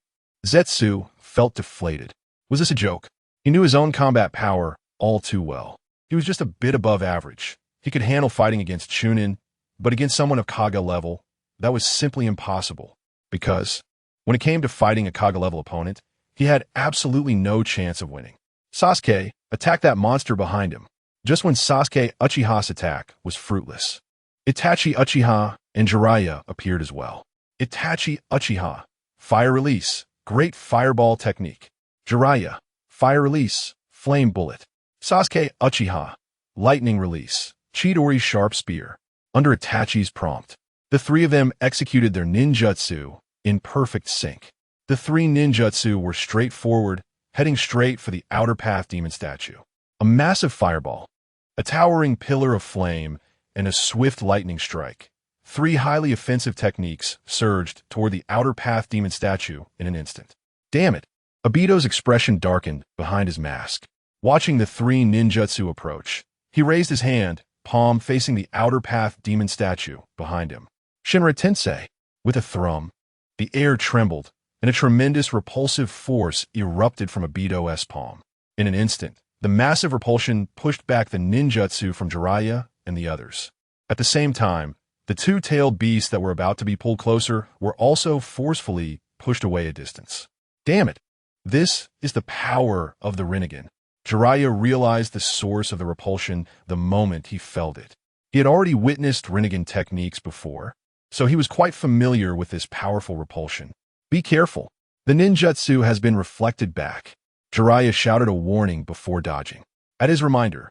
Zetsu felt deflated. Was this a joke? He knew his own combat power all too well. He was just a bit above average. He could handle fighting against Chunin, but against someone of Kaga level, that was simply impossible, because when it came to fighting a Kaga-level opponent, he had absolutely no chance of winning. Sasuke, Attack that monster behind him. Just when Sasuke Uchiha's attack was fruitless, Itachi Uchiha and Jiraiya appeared as well. Itachi Uchiha, fire release, great fireball technique. Jiraiya, fire release, flame bullet. Sasuke Uchiha, lightning release, Chidori's sharp spear. Under Itachi's prompt, the three of them executed their ninjutsu in perfect sync. The three ninjutsu were straightforward, heading straight for the outer path demon statue. A massive fireball, a towering pillar of flame, and a swift lightning strike. Three highly offensive techniques surged toward the outer path demon statue in an instant. Damn it! Obito's expression darkened behind his mask. Watching the three ninjutsu approach, he raised his hand, palm facing the outer path demon statue behind him. Shinra Tensei. With a thrum, the air trembled, and a tremendous repulsive force erupted from Obito's palm. In an instant, the massive repulsion pushed back the ninjutsu from Jiraiya and the others. At the same time, the two-tailed beasts that were about to be pulled closer were also forcefully pushed away a distance. Damn it! This is the power of the Rinnegan. Jiraiya realized the source of the repulsion the moment he felt it. He had already witnessed Rinnegan techniques before, so he was quite familiar with this powerful repulsion. Be careful. The ninjutsu has been reflected back. Jiraiya shouted a warning before dodging. At his reminder,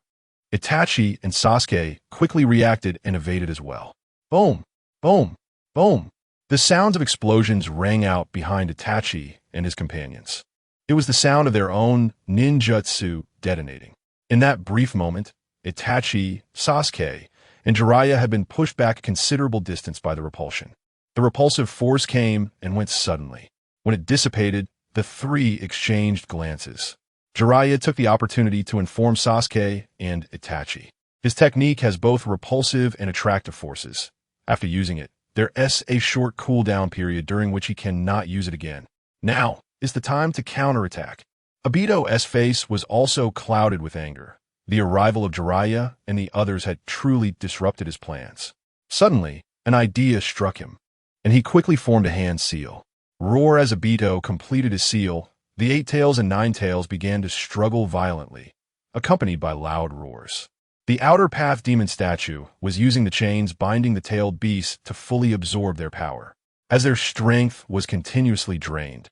Itachi and Sasuke quickly reacted and evaded as well. Boom! Boom! Boom! The sounds of explosions rang out behind Itachi and his companions. It was the sound of their own ninjutsu detonating. In that brief moment, Itachi, Sasuke, and Jiraiya had been pushed back a considerable distance by the repulsion. The repulsive force came and went suddenly. When it dissipated, the three exchanged glances. Jiraiya took the opportunity to inform Sasuke and Itachi. His technique has both repulsive and attractive forces. After using it, there's a short cooldown period during which he cannot use it again. Now is the time to counterattack. Obito's face was also clouded with anger. The arrival of Jiraiya and the others had truly disrupted his plans. Suddenly, an idea struck him, and he quickly formed a hand seal. Roar as Obito completed his seal, the 8 tails and 9 tails began to struggle violently, accompanied by loud roars. The outer path demon statue was using the chains binding the tailed beasts to fully absorb their power. As their strength was continuously drained,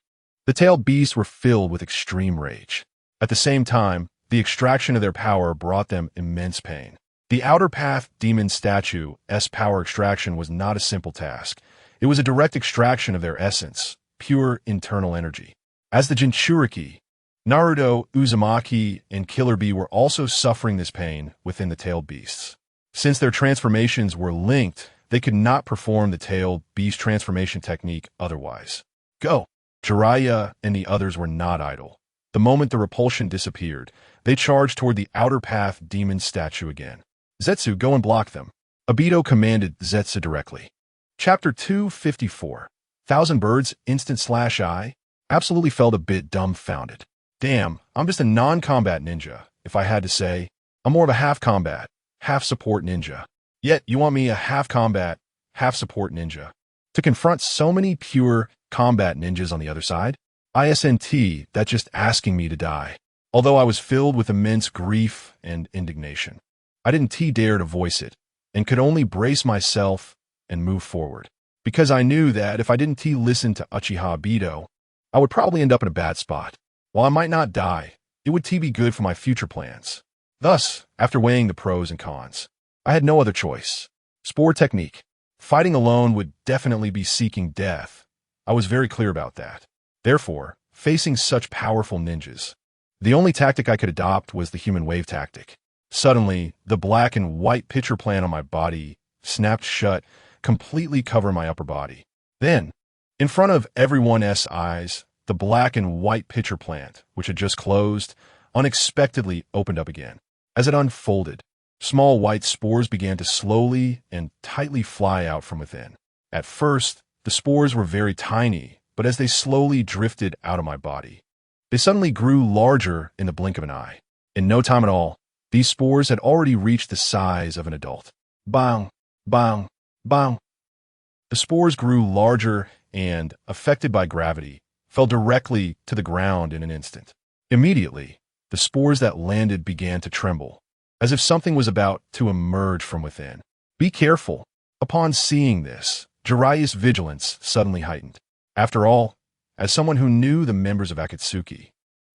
the tailed beasts were filled with extreme rage. At the same time, the extraction of their power brought them immense pain. The outer path demon statue's power extraction was not a simple task. It was a direct extraction of their essence, pure internal energy. As the Jinchuriki, Naruto, Uzumaki, and Killer Bee were also suffering this pain within the tailed beasts. Since their transformations were linked, they could not perform the tailed beast transformation technique otherwise. Go! Jiraiya and the others were not idle. The moment the repulsion disappeared, they charged toward the outer path demon statue again. Zetsu, go and block them. Obito commanded Zetsu directly. Chapter 254. Thousand Birds Instant/I absolutely felt a bit dumbfounded. Damn, I'm just a non-combat ninja, if I had to say. I'm more of a half-combat, half-support ninja. Yet you want me a half-combat, half-support ninja to confront so many pure combat ninjas on the other side? ISNT, that's just asking me to die. Although I was filled with immense grief and indignation, I didn't dare to voice it, and could only brace myself and move forward. Because I knew that if I didn't listen to Uchiha Obito, I would probably end up in a bad spot. While I might not die, it would be good for my future plans. Thus, after weighing the pros and cons, I had no other choice. Spore technique. Fighting alone would definitely be seeking death. I was very clear about that. Therefore, facing such powerful ninjas, the only tactic I could adopt was the human wave tactic. Suddenly, the black and white picture plant on my body snapped shut, completely covering my upper body. Then, in front of everyone's eyes, the black and white picture plant, which had just closed, unexpectedly opened up again. As it unfolded, small white spores began to slowly and tightly fly out from within. At first, the spores were very tiny, but as they slowly drifted out of my body, they suddenly grew larger in the blink of an eye. In no time at all, these spores had already reached the size of an adult. Bang, bang, bang. The spores grew larger and, affected by gravity, fell directly to the ground in an instant. Immediately, the The spores that landed began to tremble, as if something was about to emerge from within. Be careful. Upon seeing this, Jiraiya's vigilance suddenly heightened. After all, as someone who knew the members of Akatsuki,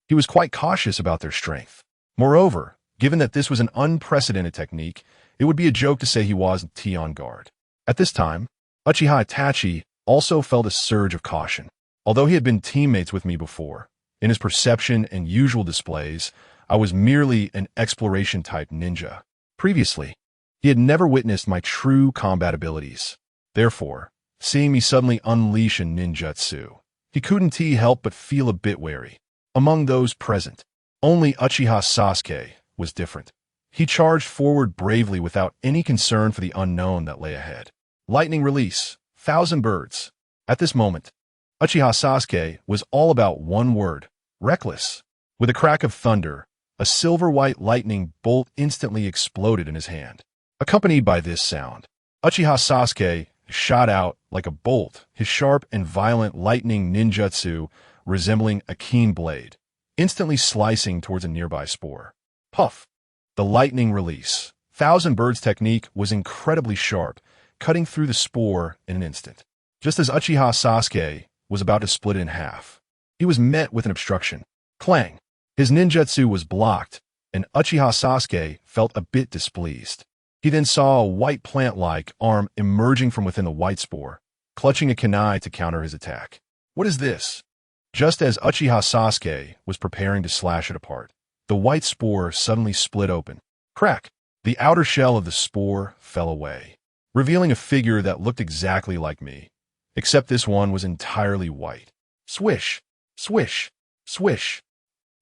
he was quite cautious about their strength. Moreover, given that this was an unprecedented technique, it would be a joke to say he wasn't on guard. At this time, Uchiha Itachi also felt a surge of caution. Although he had been teammates with me before, in his perception and usual displays, I was merely an exploration-type ninja. Previously, he had never witnessed my true combat abilities. Therefore, seeing me suddenly unleash a ninjutsu, he couldn't help but feel a bit wary. Among those present, only Uchiha Sasuke was different. He charged forward bravely without any concern for the unknown that lay ahead. Lightning release, 1,000 birds. At this moment, Uchiha Sasuke was all about one word: reckless. With a crack of thunder, a silver-white lightning bolt instantly exploded in his hand. Accompanied by this sound, Uchiha Sasuke shot out like a bolt, his sharp and violent lightning ninjutsu resembling a keen blade, instantly slicing towards a nearby spore. Puff! The lightning release, 1,000 birds technique was incredibly sharp, cutting through the spore in an instant. Just as Uchiha Sasuke was about to split it in half, he was met with an obstruction. Clang! His ninjutsu was blocked, and Uchiha Sasuke felt a bit displeased. He then saw a white plant-like arm emerging from within the white spore, clutching a kunai to counter his attack. What is this? Just as Uchiha Sasuke was preparing to slash it apart, the white spore suddenly split open. Crack! The outer shell of the spore fell away, revealing a figure that looked exactly like me, except this one was entirely white. Swish! Swish! Swish!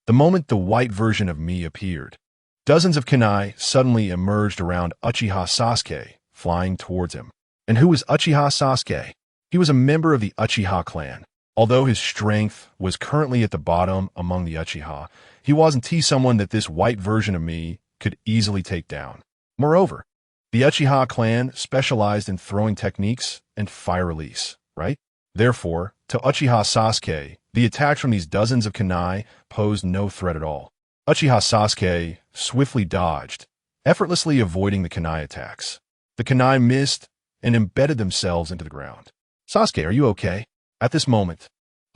The moment the white version of me appeared, dozens of kunai suddenly emerged around Uchiha Sasuke, flying towards him. And who was Uchiha Sasuke? He was a member of the Uchiha clan. Although his strength was currently at the bottom among the Uchiha, he wasn't someone that this white version of me could easily take down. Moreover, the Uchiha clan specialized in throwing techniques and fire release, right? Therefore, to Uchiha Sasuke, the attacks from these dozens of kunai posed no threat at all. Uchiha Sasuke swiftly dodged, effortlessly avoiding the kunai attacks. The kunai missed and embedded themselves into the ground. Sasuke, are you okay? At this moment,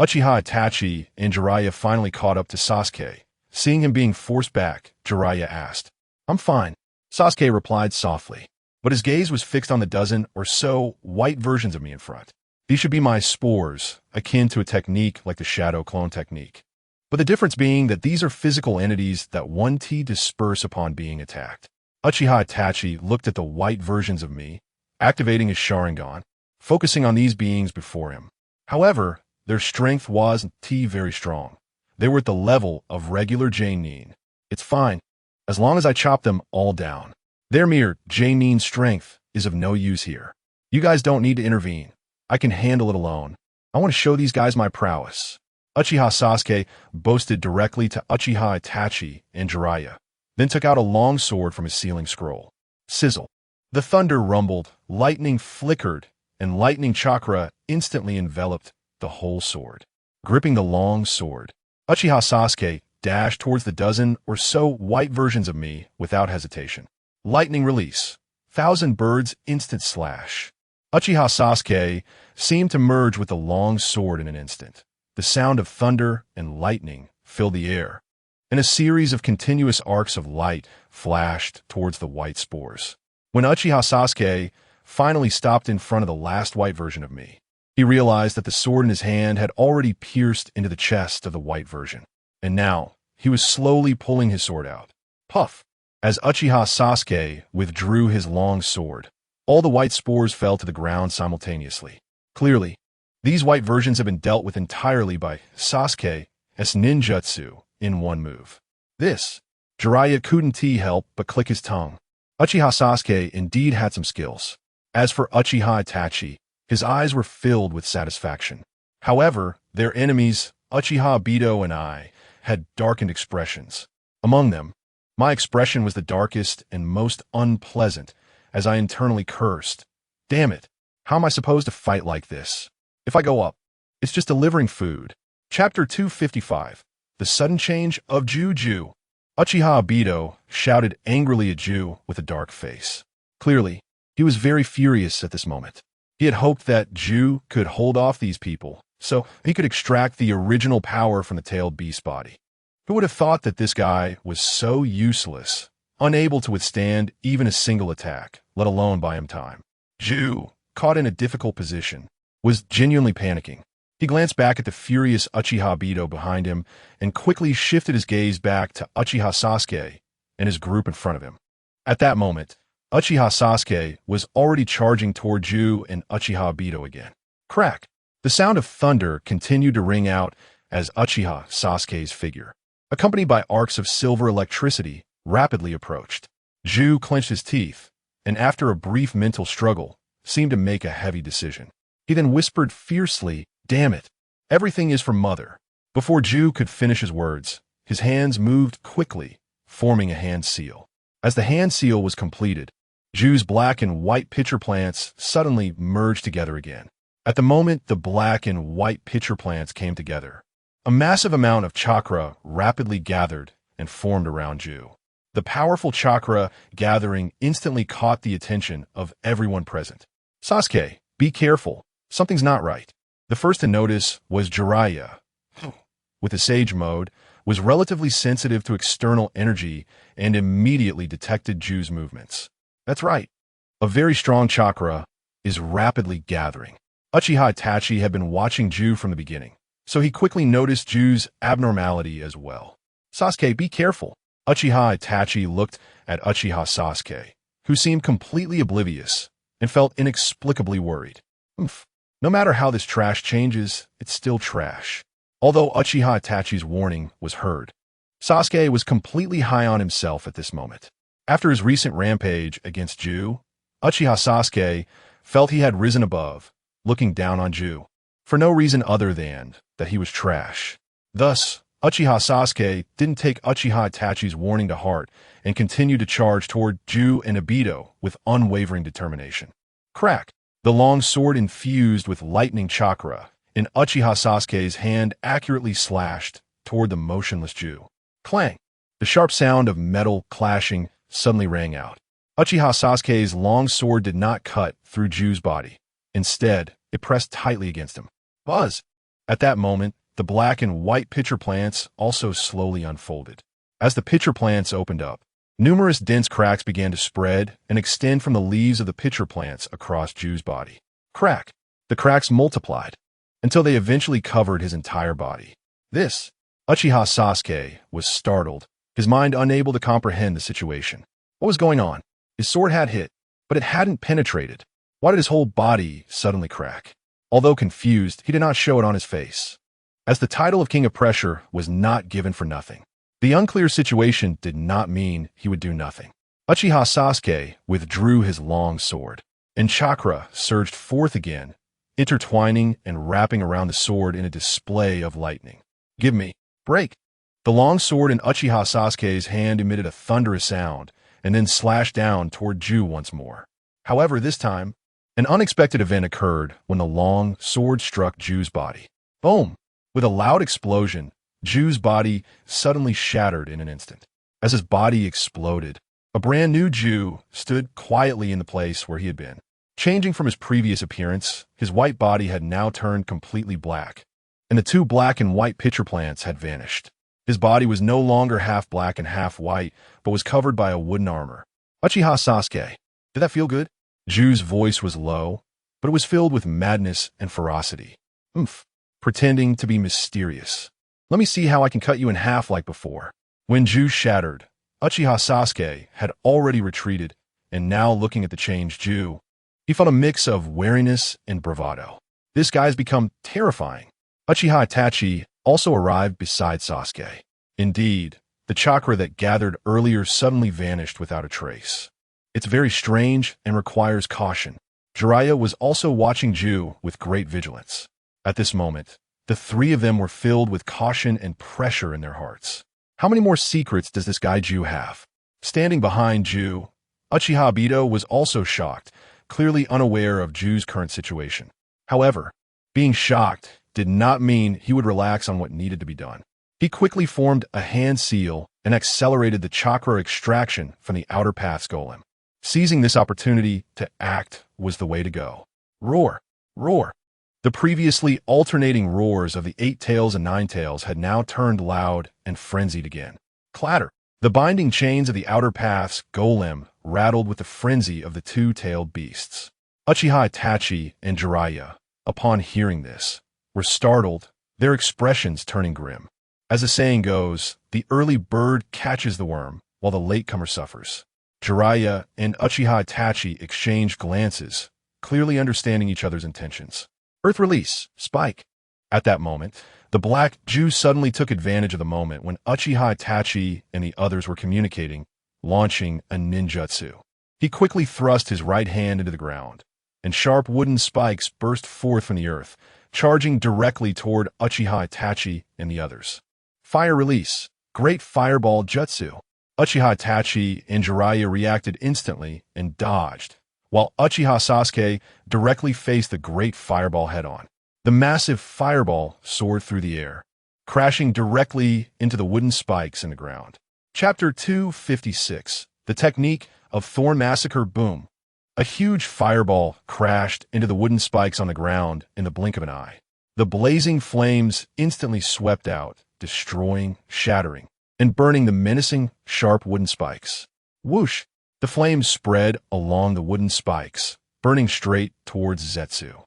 Uchiha Itachi and Jiraiya finally caught up to Sasuke. Seeing him being forced back, Jiraiya asked, "I'm fine," Sasuke replied softly, but his gaze was fixed on the dozen or so white versions of me in front. These should be my spores, akin to a technique like the shadow clone technique. But the difference being that these are physical entities that one disperse upon being attacked. Uchiha Itachi looked at the white versions of me, activating his Sharingan, focusing on these beings before him. However, their strength wasn't very strong. They were at the level of regular Chunin. It's fine, as long as I chop them all down. Their mere Chunin strength is of no use here. You guys don't need to intervene. I can handle it alone. I want to show these guys my prowess. Uchiha Sasuke boasted directly to Uchiha Itachi and Jiraiya, then took out a long sword from his sealing scroll. Sizzle. The thunder rumbled, lightning flickered, and lightning chakra instantly enveloped the whole sword. Gripping the long sword, Uchiha Sasuke dashed towards the dozen or so white versions of me without hesitation. Lightning release. 1,000 birds instant slash. Uchiha Sasuke seemed to merge with the long sword in an instant. The sound of thunder and lightning filled the air, and a series of continuous arcs of light flashed towards the white spores. When Uchiha Sasuke finally stopped in front of the last white version of me, he realized that the sword in his hand had already pierced into the chest of the white version, and now he was slowly pulling his sword out. Puff! As Uchiha Sasuke withdrew his long sword, all the white spores fell to the ground simultaneously. Clearly, these white versions have been dealt with entirely by Sasuke's ninjutsu in one move. This, Jiraiya couldn't help but click his tongue. Uchiha Sasuke indeed had some skills. As for Uchiha Itachi, his eyes were filled with satisfaction. However, their enemies, Uchiha Obito and I, had darkened expressions. Among them, my expression was the darkest and most unpleasant, as I internally cursed. Damn it, how am I supposed to fight like this? If I go up, it's just delivering food. Chapter 255, The Sudden Change of Juju. Uchiha Obito shouted angrily at Ju with a dark face. Clearly, he was very furious at this moment. He had hoped that Ju could hold off these people, so he could extract the original power from the tailed beast body. Who would have thought that this guy was so useless, unable to withstand even a single attack, let alone buy him time? Ju, caught in a difficult position, was genuinely panicking. He glanced back at the furious Uchiha Obito behind him and quickly shifted his gaze back to Uchiha Sasuke and his group in front of him. At that moment, Uchiha Sasuke was already charging toward Ju and Uchiha Obito again. Crack! The sound of thunder continued to ring out as Uchiha Sasuke's figure, accompanied by arcs of silver electricity, rapidly approached. Ju clenched his teeth, and after a brief mental struggle, seemed to make a heavy decision. He then whispered fiercely, "Damn it! Everything is for Mother." Before Ju could finish his words, his hands moved quickly, forming a hand seal. As the hand seal was completed, Ju's black and white pitcher plants suddenly merged together again. At the moment the black and white pitcher plants came together, a massive amount of chakra rapidly gathered and formed around Ju. The powerful chakra gathering instantly caught the attention of everyone present. "Sasuke, be careful. Something's not right." The first to notice was Jiraiya, with the Sage mode, was relatively sensitive to external energy and immediately detected Ju's movements. That's right. A very strong chakra is rapidly gathering. Uchiha Itachi had been watching Ju from the beginning, so he quickly noticed Ju's abnormality as well. "Sasuke, be careful." Uchiha Itachi looked at Uchiha Sasuke, who seemed completely oblivious and felt inexplicably worried. No matter how this trash changes, it's still trash. Although Uchiha Itachi's warning was heard, Sasuke was completely high on himself at this moment. After his recent rampage against Ju, Uchiha Sasuke felt he had risen above, looking down on Ju, for no reason other than that he was trash. Thus, Uchiha Sasuke didn't take Uchiha Itachi's warning to heart and continued to charge toward Ju and Obito with unwavering determination. Crack! The long sword infused with lightning chakra in Uchiha Sasuke's hand accurately slashed toward the motionless Ju. Clang! The sharp sound of metal clashing suddenly rang out. Uchiha Sasuke's long sword did not cut through Ju's body. Instead, it pressed tightly against him. Buzz! At that moment, the black and white pitcher plants also slowly unfolded. As the pitcher plants opened up, numerous dense cracks began to spread and extend from the leaves of the pitcher plants across Ju's body. Crack! The cracks multiplied until they eventually covered his entire body. Uchiha Sasuke was startled, his mind unable to comprehend the situation. What was going on? His sword had hit, but it hadn't penetrated. Why did his whole body suddenly crack? Although confused, he did not show it on his face, as the title of King of Pressure was not given for nothing. The unclear situation did not mean he would do nothing. Uchiha Sasuke withdrew his long sword, and chakra surged forth again, intertwining and wrapping around the sword in a display of lightning. "Give me. Break!" The long sword in Uchiha Sasuke's hand emitted a thunderous sound and then slashed down toward Ju once more. However, this time, an unexpected event occurred when the long sword struck Ju's body. Boom! With a loud explosion, Ju's body suddenly shattered in an instant. As his body exploded, a brand new Ju stood quietly in the place where he had been. Changing from his previous appearance, his white body had now turned completely black, and the two black and white pitcher plants had vanished. His body was no longer half black and half white, but was covered by a wooden armor. "Uchiha Sasuke, did that feel good?" Ju's voice was low, but it was filled with madness and ferocity. Pretending to be mysterious. "Let me see how I can cut you in half like before." When Ju shattered, Uchiha Sasuke had already retreated, and now looking at the changed Ju, he felt a mix of wariness and bravado. This guy's become terrifying. Uchiha Itachi also arrived beside Sasuke. Indeed, the chakra that gathered earlier suddenly vanished without a trace. It's very strange and requires caution. Jiraiya was also watching Ju with great vigilance. At this moment, the three of them were filled with caution and pressure in their hearts. How many more secrets does this guy Ju have? Standing behind Ju, Uchiha Obito was also shocked, clearly unaware of Ju's current situation. However, being shocked did not mean he would relax on what needed to be done. He quickly formed a hand seal and accelerated the chakra extraction from the outer path's golem. Seizing this opportunity to act was the way to go. Roar! Roar! The previously alternating roars of the 8 tails and 9 tails had now turned loud and frenzied again. Clatter! The binding chains of the outer path's golem rattled with the frenzy of the 2-tailed beasts. Uchiha Itachi and Jiraiya, upon hearing this, were startled, their expressions turning grim. As the saying goes, the early bird catches the worm, while the latecomer suffers. Jiraiya and Uchiha Itachi exchanged glances, clearly understanding each other's intentions. Earth release, spike. At that moment, the Black Jew suddenly took advantage of the moment when Uchiha Itachi and the others were communicating, launching a ninjutsu. He quickly thrust his right hand into the ground, and sharp wooden spikes burst forth from the earth, charging directly toward Uchiha Itachi and the others. Fire release, great fireball jutsu. Uchiha Itachi and Jiraiya reacted instantly and dodged, while Uchiha Sasuke directly faced the great fireball head-on. The massive fireball soared through the air, crashing directly into the wooden spikes in the ground. Chapter 256, The Technique of Thorn Massacre. Boom! A huge fireball crashed into the wooden spikes on the ground in the blink of an eye. The blazing flames instantly swept out, destroying, shattering, and burning the menacing, sharp wooden spikes. Whoosh! The flames spread along the wooden spikes, burning straight towards Zetsu.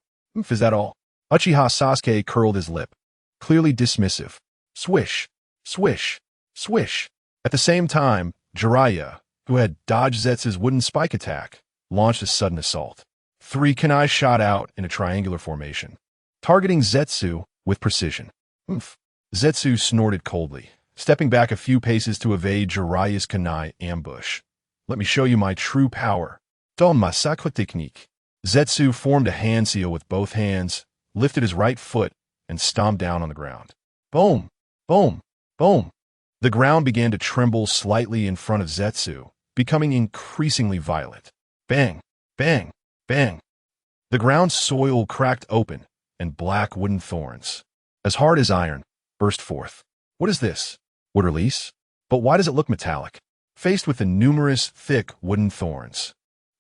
Is that all? Uchiha Sasuke curled his lip, clearly dismissive. Swish! Swish! Swish! At the same time, Jiraiya, who had dodged Zetsu's wooden spike attack, launched a sudden assault. 3 kunai shot out in a triangular formation, targeting Zetsu with precision. Zetsu snorted coldly, stepping back a few paces to evade Jiraiya's kunai ambush. Let me show you my true power. Don ma sacre technique. Zetsu formed a hand seal with both hands, lifted his right foot, and stomped down on the ground. Boom! Boom! Boom! The ground began to tremble slightly in front of Zetsu, becoming increasingly violent. Bang! Bang! Bang! The ground soil cracked open, and black wooden thorns, as hard as iron, burst forth. What is this? Wood release? But why does it look metallic? Faced with the numerous, thick wooden thorns,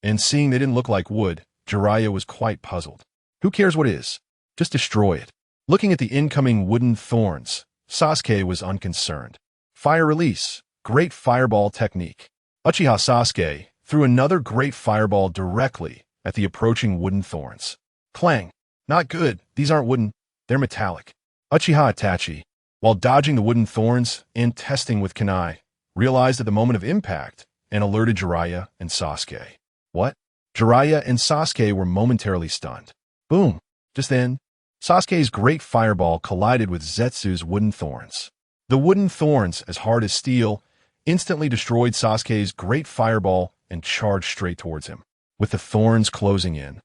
and seeing they didn't look like wood, Jiraiya was quite puzzled. Who cares what is? Just destroy it. Looking at the incoming wooden thorns, Sasuke was unconcerned. Fire release, great fireball technique. Uchiha Sasuke threw another great fireball directly at the approaching wooden thorns. Clang! Not good, these aren't wooden, they're metallic. Uchiha Itachi, while dodging the wooden thorns and testing with kunai, realized at the moment of impact and alerted Jiraiya and Sasuke. What? Jiraiya and Sasuke were momentarily stunned. Boom! Just then, Sasuke's great fireball collided with Zetsu's wooden thorns. The wooden thorns, as hard as steel, instantly destroyed Sasuke's great fireball and charged straight towards him, with the thorns closing in.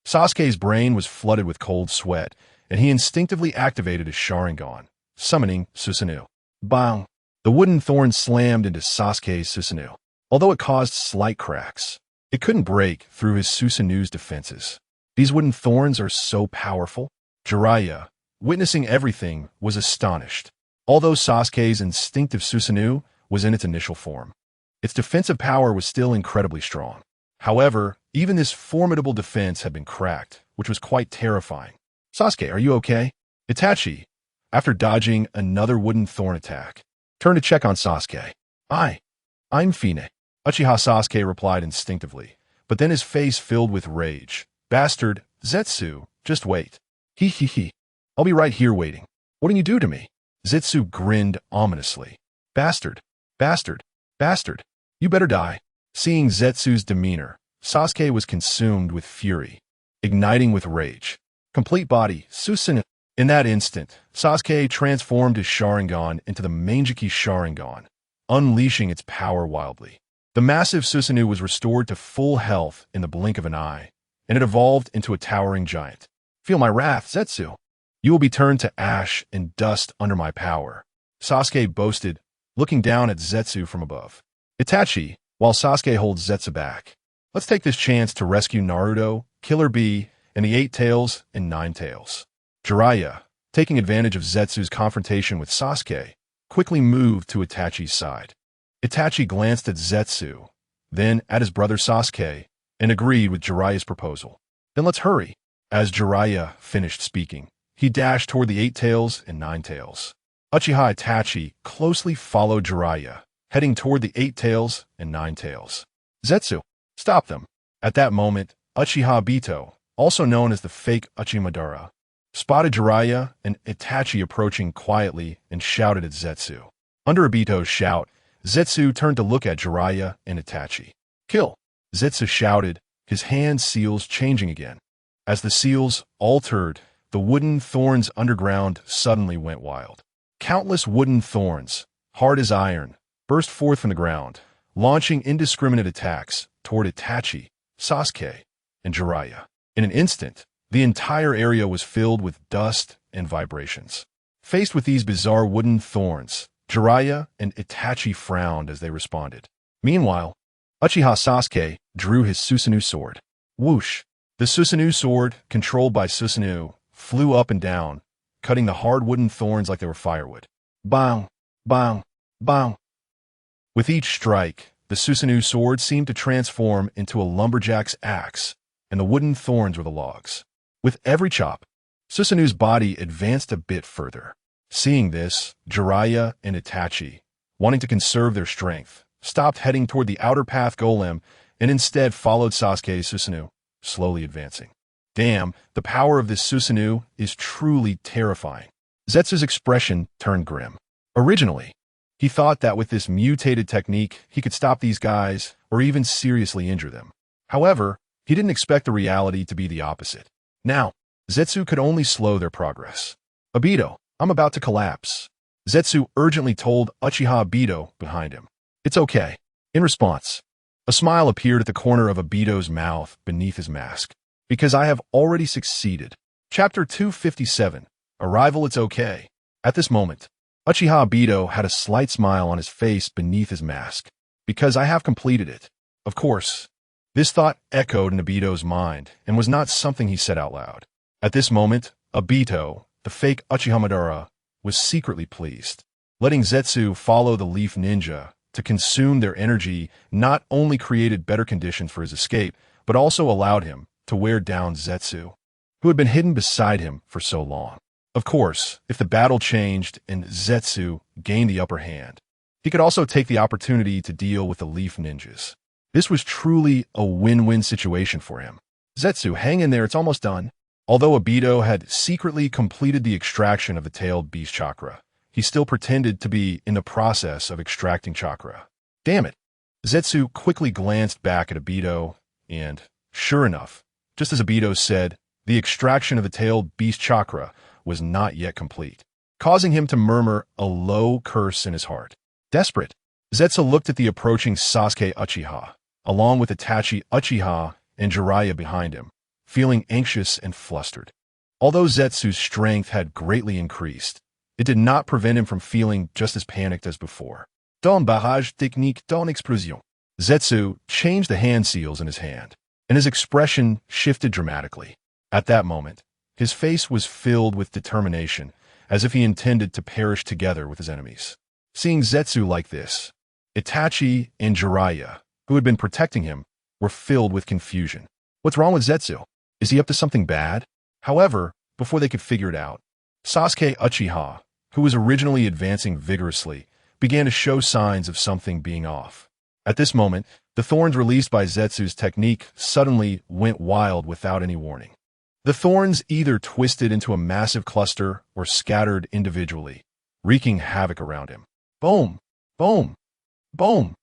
Sasuke's brain was flooded with cold sweat, and he instinctively activated his Sharingan, summoning Susanoo. Bang! The wooden thorn slammed into Sasuke's Susanoo. Although it caused slight cracks, it couldn't break through his Susanoo's defenses. These wooden thorns are so powerful. Jiraiya, witnessing everything, was astonished. Although Sasuke's instinctive Susanoo was in its initial form, its defensive power was still incredibly strong. However, even this formidable defense had been cracked, which was quite terrifying. Sasuke, are you okay? Itachi, after dodging another wooden thorn attack, turned to check on Sasuke. I'm fine. Uchiha Sasuke replied instinctively, but then his face filled with rage. Bastard, Zetsu, just wait. He. I'll be right here waiting. What did you do to me? Zetsu grinned ominously. Bastard, bastard, bastard. You better die. Seeing Zetsu's demeanor, Sasuke was consumed with fury, igniting with rage. Complete body, Susanoo. In that instant, Sasuke transformed his Sharingan into the Manjiki Sharingan, unleashing its power wildly. The massive Susanoo was restored to full health in the blink of an eye, and it evolved into a towering giant. Feel my wrath, Zetsu. You will be turned to ash and dust under my power, Sasuke boasted, looking down at Zetsu from above. Itachi, while Sasuke holds Zetsu back. Let's take this chance to rescue Naruto, Killer Bee, and the 8 Tails and 9 Tails. Jiraiya, taking advantage of Zetsu's confrontation with Sasuke, quickly moved to Itachi's side. Itachi glanced at Zetsu, then at his brother Sasuke, and agreed with Jiraiya's proposal. Then let's hurry. As Jiraiya finished speaking, he dashed toward the 8 tails and 9 tails. Uchiha Itachi closely followed Jiraiya, heading toward the 8 tails and 9 tails. Zetsu, stop them. At that moment, Uchiha Obito, also known as the fake Uchimadara, spotted Jiraiya and Itachi approaching quietly and shouted at Zetsu. Under Obito's shout, Zetsu turned to look at Jiraiya and Itachi. Kill! Zetsu shouted, his hand seals changing again. As the seals altered, the wooden thorns underground suddenly went wild. Countless wooden thorns, hard as iron, burst forth from the ground, launching indiscriminate attacks toward Itachi, Sasuke, and Jiraiya. In an instant, the entire area was filled with dust and vibrations. Faced with these bizarre wooden thorns, Jiraiya and Itachi frowned as they responded. Meanwhile, Uchiha Sasuke drew his Susanoo sword. Whoosh! The Susanoo sword, controlled by Susanoo, flew up and down, cutting the hard wooden thorns like they were firewood. Bang! Bang! Bang! With each strike, the Susanoo sword seemed to transform into a lumberjack's axe, and the wooden thorns were the logs. With every chop, Susanoo's body advanced a bit further. Seeing this, Jiraiya and Itachi, wanting to conserve their strength, stopped heading toward the outer path golem and instead followed Sasuke's Susanoo, slowly advancing. Damn, the power of this Susanoo is truly terrifying. Zetsu's expression turned grim. Originally, he thought that with this mutated technique, he could stop these guys or even seriously injure them. However, he didn't expect the reality to be the opposite. Now, Zetsu could only slow their progress. Obito, I'm about to collapse. Zetsu urgently told Uchiha Obito behind him. It's okay. In response, a smile appeared at the corner of Obito's mouth beneath his mask. Because I have already succeeded. Chapter 257, Arrival It's Okay. At this moment, Uchiha Obito had a slight smile on his face beneath his mask. Because I have completed it. Of course, this thought echoed in Obito's mind and was not something he said out loud. At this moment, Obito, the fake Uchiha Madara, was secretly pleased. Letting Zetsu follow the Leaf Ninja to consume their energy not only created better conditions for his escape, but also allowed him to wear down Zetsu, who had been hidden beside him for so long. Of course, if the battle changed and Zetsu gained the upper hand, he could also take the opportunity to deal with the Leaf Ninjas. This was truly a win-win situation for him. Zetsu, hang in there, it's almost done. Although Obito had secretly completed the extraction of the tailed beast chakra, he still pretended to be in the process of extracting chakra. Damn it! Zetsu quickly glanced back at Obito, and, sure enough, just as Obito said, the extraction of the tailed beast chakra was not yet complete, causing him to murmur a low curse in his heart. Desperate, Zetsu looked at the approaching Sasuke Uchiha, along with Itachi Uchiha and Jiraiya behind him, feeling anxious and flustered. Although Zetsu's strength had greatly increased, it did not prevent him from feeling just as panicked as before. Don barrage technique don explosion. Zetsu changed the hand seals in his hand, and his expression shifted dramatically. At that moment, his face was filled with determination, as if he intended to perish together with his enemies. Seeing Zetsu like this, Itachi and Jiraiya, who had been protecting him, were filled with confusion. What's wrong with Zetsu? Is he up to something bad? However, before they could figure it out, Sasuke Uchiha, who was originally advancing vigorously, began to show signs of something being off. At this moment, the thorns released by Zetsu's technique suddenly went wild without any warning. The thorns either twisted into a massive cluster or scattered individually, wreaking havoc around him. Boom! Boom! Boom!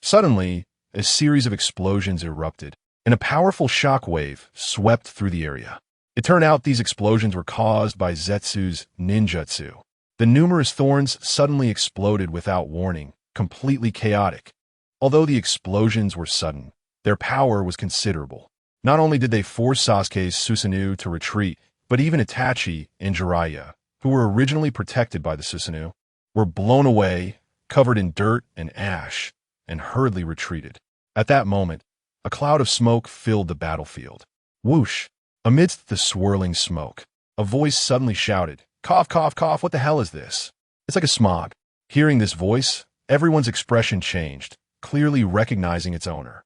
Suddenly, a series of explosions erupted, and a powerful shock wave swept through the area. It turned out these explosions were caused by Zetsu's ninjutsu. The numerous thorns suddenly exploded without warning, completely chaotic. Although the explosions were sudden, their power was considerable. Not only did they force Sasuke's Susanoo to retreat, but even Itachi and Jiraiya, who were originally protected by the Susanoo, were blown away, covered in dirt and ash, and hurriedly retreated. At that moment, a cloud of smoke filled the battlefield. Whoosh! Amidst the swirling smoke, a voice suddenly shouted, "Cough, cough, cough, what the hell is this? It's like a smog." Hearing this voice, everyone's expression changed, clearly recognizing its owner.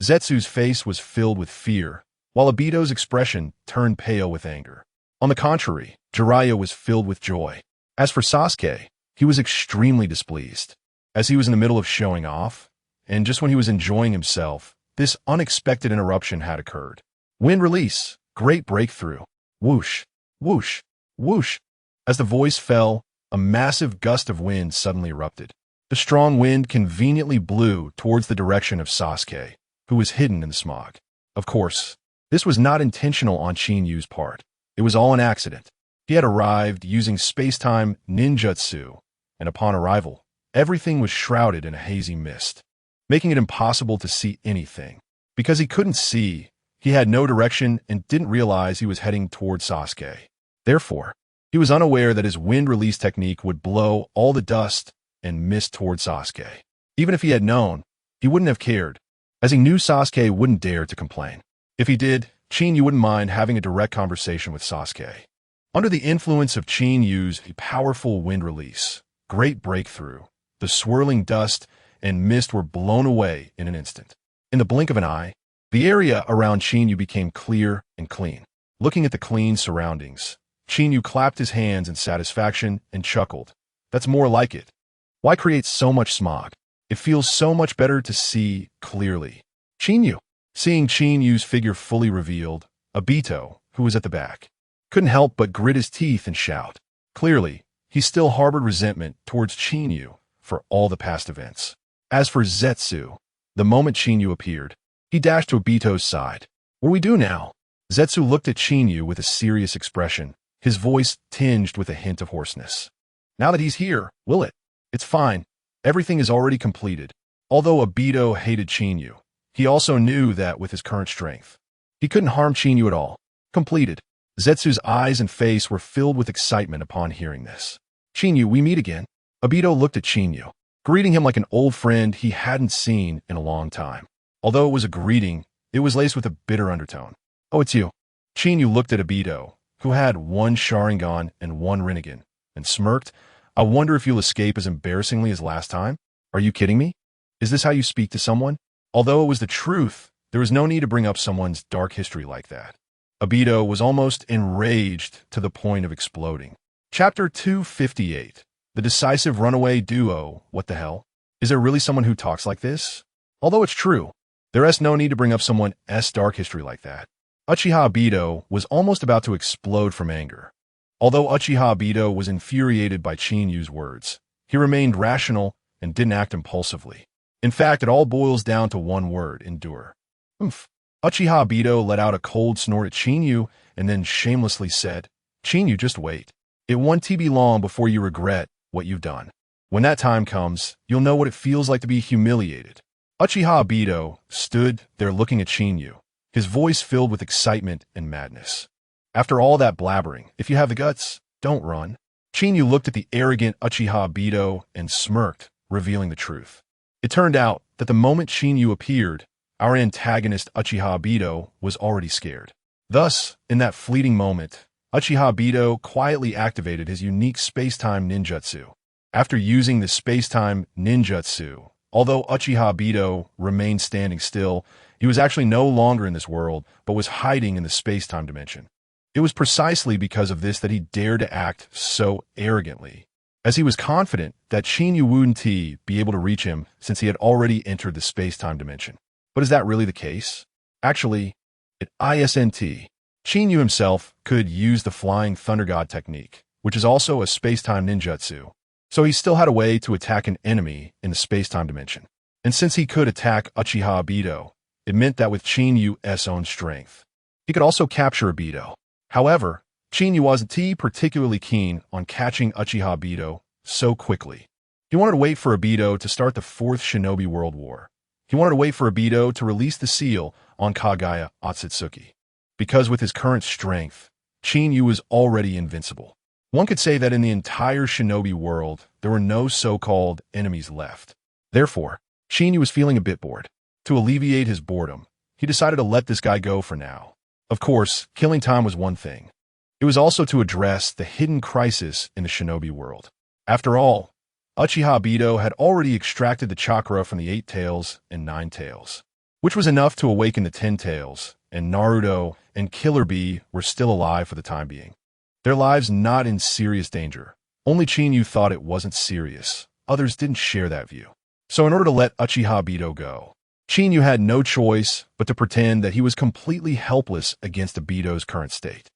Zetsu's face was filled with fear, while Obito's expression turned pale with anger. On the contrary, Jiraiya was filled with joy. As for Sasuke, he was extremely displeased. As he was in the middle of showing off, and just when he was enjoying himself, this unexpected interruption had occurred. Wind release, great breakthrough. Whoosh, whoosh, whoosh. As the voice fell, a massive gust of wind suddenly erupted. The strong wind conveniently blew towards the direction of Sasuke, who was hidden in the smog. Of course, this was not intentional on Qinyu's part. It was all an accident. He had arrived using space-time ninjutsu, and upon arrival, everything was shrouded in a hazy mist, making it impossible to see anything. Because he couldn't see, he had no direction and didn't realize he was heading toward Sasuke. Therefore, he was unaware that his wind release technique would blow all the dust and mist toward Sasuke. Even if he had known, he wouldn't have cared, as he knew Sasuke wouldn't dare to complain. If he did, Qinyu wouldn't mind having a direct conversation with Sasuke. Under the influence of Qinyu's powerful wind release, great breakthrough, the swirling dust and mist were blown away in an instant. In the blink of an eye, the area around Qinyu became clear and clean. Looking at the clean surroundings, Qinyu clapped his hands in satisfaction and chuckled. That's more like it. Why create so much smog? It feels so much better to see clearly. Qinyu. Seeing Qinyu's figure fully revealed, Obito, who was at the back, couldn't help but grit his teeth and shout. Clearly, he still harbored resentment towards Qinyu for all the past events. As for Zetsu, the moment Qinyu appeared, he dashed to Obito's side. What do we do now? Zetsu looked at Qinyu with a serious expression, his voice tinged with a hint of hoarseness. Now that he's here, will it? It's fine. Everything is already completed. Although Obito hated Qinyu, he also knew that with his current strength, he couldn't harm Qinyu at all. Completed. Zetsu's eyes and face were filled with excitement upon hearing this. Qinyu, we meet again. Obito looked at Qinyu, greeting him like an old friend he hadn't seen in a long time. Although it was a greeting, it was laced with a bitter undertone. Oh, it's you. Qinyu looked at Obito, who had one Sharingan and one Rinnegan, and smirked. I wonder if you'll escape as embarrassingly as last time? Are you kidding me? Is this how you speak to someone? Although it was the truth, there was no need to bring up someone's dark history like that. Obito was almost enraged to the point of exploding. Chapter 258. The decisive runaway duo. What the hell? Is there really someone who talks like this? Although it's true, there is no need to bring up someone's dark history like that. Uchiha Obito was almost about to explode from anger. Although Uchiha Obito was infuriated by Qinyu's words, he remained rational and didn't act impulsively. In fact, it all boils down to one word: endure. Uchiha Obito let out a cold snort at Qinyu and then shamelessly said, Qinyu, just wait. It won't be long before you regret what you've done. When that time comes, you'll know what it feels like to be humiliated. Uchiha Obito stood there looking at Qinyu, his voice filled with excitement and madness. After all that blabbering, if you have the guts, don't run. Qinyu looked at the arrogant Uchiha Obito and smirked, revealing the truth. It turned out that the moment Qinyu appeared, our antagonist Uchiha Obito was already scared. Thus, in that fleeting moment, Uchiha Obito quietly activated his unique space-time ninjutsu. After using the space-time ninjutsu, although Uchiha Obito remained standing still, he was actually no longer in this world, but was hiding in the space-time dimension. It was precisely because of this that he dared to act so arrogantly, as he was confident that Qinyu wouldn't be able to reach him since he had already entered the space-time dimension. But is that really the case? Actually, it isn't. Qinyu himself could use the Flying Thunder God technique, which is also a space-time ninjutsu, so he still had a way to attack an enemy in the space-time dimension. And since he could attack Uchiha Obito, it meant that with Qinyu's own strength, he could also capture Obito. However, Qinyu wasn't particularly keen on catching Uchiha Obito so quickly. He wanted to wait for Obito to start the Fourth Shinobi World War. He wanted to wait for Obito to release the seal on Kagaya Akatsuki. Because with his current strength, Qinyu was already invincible. One could say that in the entire shinobi world, there were no so-called enemies left. Therefore, Qinyu was feeling a bit bored. To alleviate his boredom, he decided to let this guy go for now. Of course, killing time was one thing. It was also to address the hidden crisis in the shinobi world. After all, Uchiha Bito had already extracted the chakra from the 8 tails and 9 tails, which was enough to awaken the 10 tails, and Naruto and Killer Bee were still alive for the time being. Their lives not in serious danger. Only Chinyu thought it wasn't serious. Others didn't share that view. So in order to let Uchiha Bito go, Chinyu had no choice but to pretend that he was completely helpless against Bito's current state.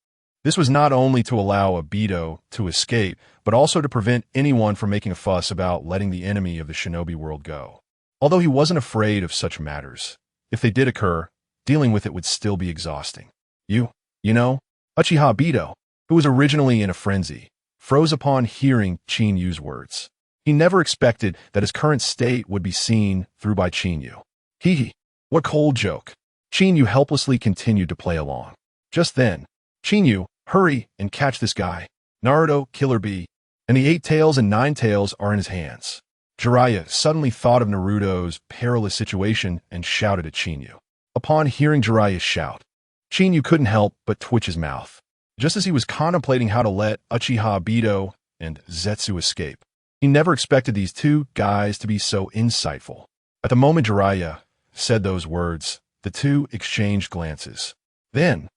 This was not only to allow Bito to escape, but also to prevent anyone from making a fuss about letting the enemy of the shinobi world go. Although he wasn't afraid of such matters, if they did occur, dealing with it would still be exhausting. You know, Uchiha Bito, who was originally in a frenzy, froze upon hearing Chinyu's words. He never expected that his current state would be seen through by Chinyu. Hee, what cold joke. Chinyu helplessly continued to play along. Just then, Chinyu, hurry and catch this guy. Naruto, Killer Bee, and the 8 tails and 9 tails are in his hands. Jiraiya suddenly thought of Naruto's perilous situation and shouted at Chinyu. Upon hearing Jiraiya's shout, Chinyu couldn't help but twitch his mouth. Just as he was contemplating how to let Uchiha Bito and Zetsu escape, he never expected these two guys to be so insightful. At the moment Jiraiya said those words, the two exchanged glances. Then,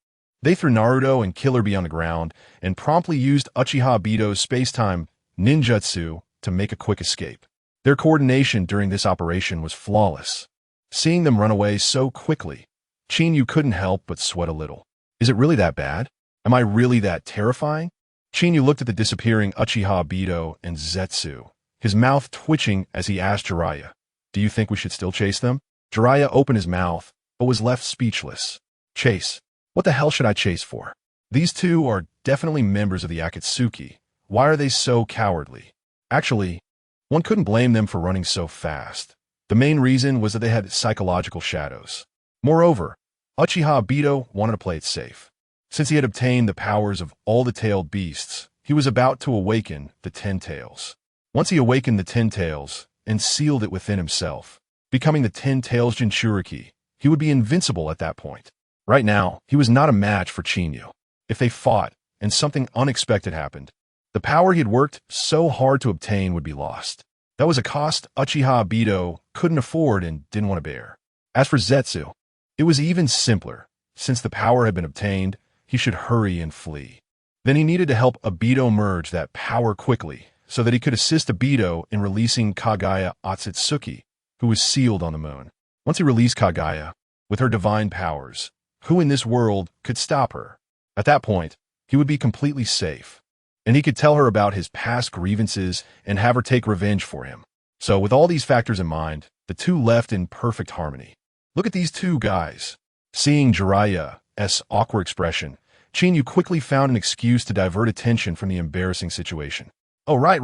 they threw Naruto and Killer Bee on the ground and promptly used Uchiha Bito's space-time ninjutsu to make a quick escape. Their coordination during this operation was flawless. Seeing them run away so quickly, Chinyu couldn't help but sweat a little. Is it really that bad? Am I really that terrifying? Chinyu looked at the disappearing Uchiha Bito and Zetsu, his mouth twitching as he asked Jiraiya, "Do you think we should still chase them?" Jiraiya opened his mouth, but was left speechless. Chase? What the hell should I chase for? These two are definitely members of the Akatsuki. Why are they so cowardly? Actually, one couldn't blame them for running so fast. The main reason was that they had psychological shadows. Moreover, Uchiha Bito wanted to play it safe. Since he had obtained the powers of all the tailed beasts, he was about to awaken the 10 tails. Once he awakened the 10 tails and sealed it within himself, becoming the 10 tails Jinchuriki, he would be invincible at that point. Right now, he was not a match for Chinyu. If they fought and something unexpected happened, the power he had worked so hard to obtain would be lost. That was a cost Uchiha Bito couldn't afford and didn't want to bear. As for Zetsu, it was even simpler. Since the power had been obtained, he should hurry and flee. Then he needed to help Obito merge that power quickly so that he could assist Obito in releasing Kaguya Otsutsuki, who was sealed on the moon. Once he released Kaguya, with her divine powers, who in this world could stop her? At that point, he would be completely safe, and he could tell her about his past grievances and have her take revenge for him. So with all these factors in mind, the two left in perfect harmony. Look at these two guys. Seeing Jiraiya's awkward expression, Chinyu quickly found an excuse to divert attention from the embarrassing situation. Oh, right.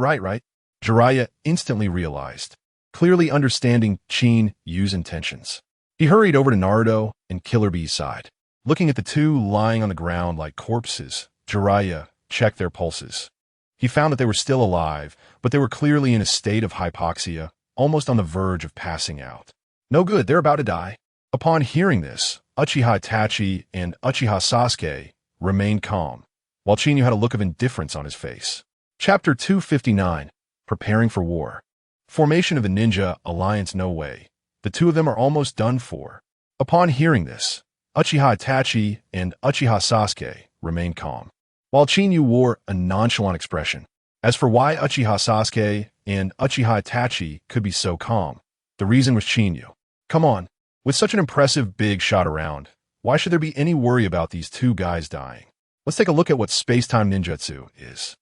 Jiraiya instantly realized, clearly understanding Chinyu's intentions. He hurried over to Naruto and Killer Bee's side. Looking at the two lying on the ground like corpses, Jiraiya checked their pulses. He found that they were still alive, but they were clearly in a state of hypoxia, almost on the verge of passing out. No good, they're about to die. Upon hearing this, Uchiha Itachi and Uchiha Sasuke remained calm, while Chinyu had a look of indifference on his face. Chapter 259, Preparing for War. Formation of the Ninja Alliance. No way. The two of them are almost done for. Upon hearing this, Uchiha Itachi and Uchiha Sasuke remained calm, while Chinyu wore a nonchalant expression. As for why Uchiha Sasuke and Uchiha Itachi could be so calm, the reason was Chinyu. Come on, with such an impressive big shot around, why should there be any worry about these two guys dying? Let's take a look at what space-time ninjutsu is.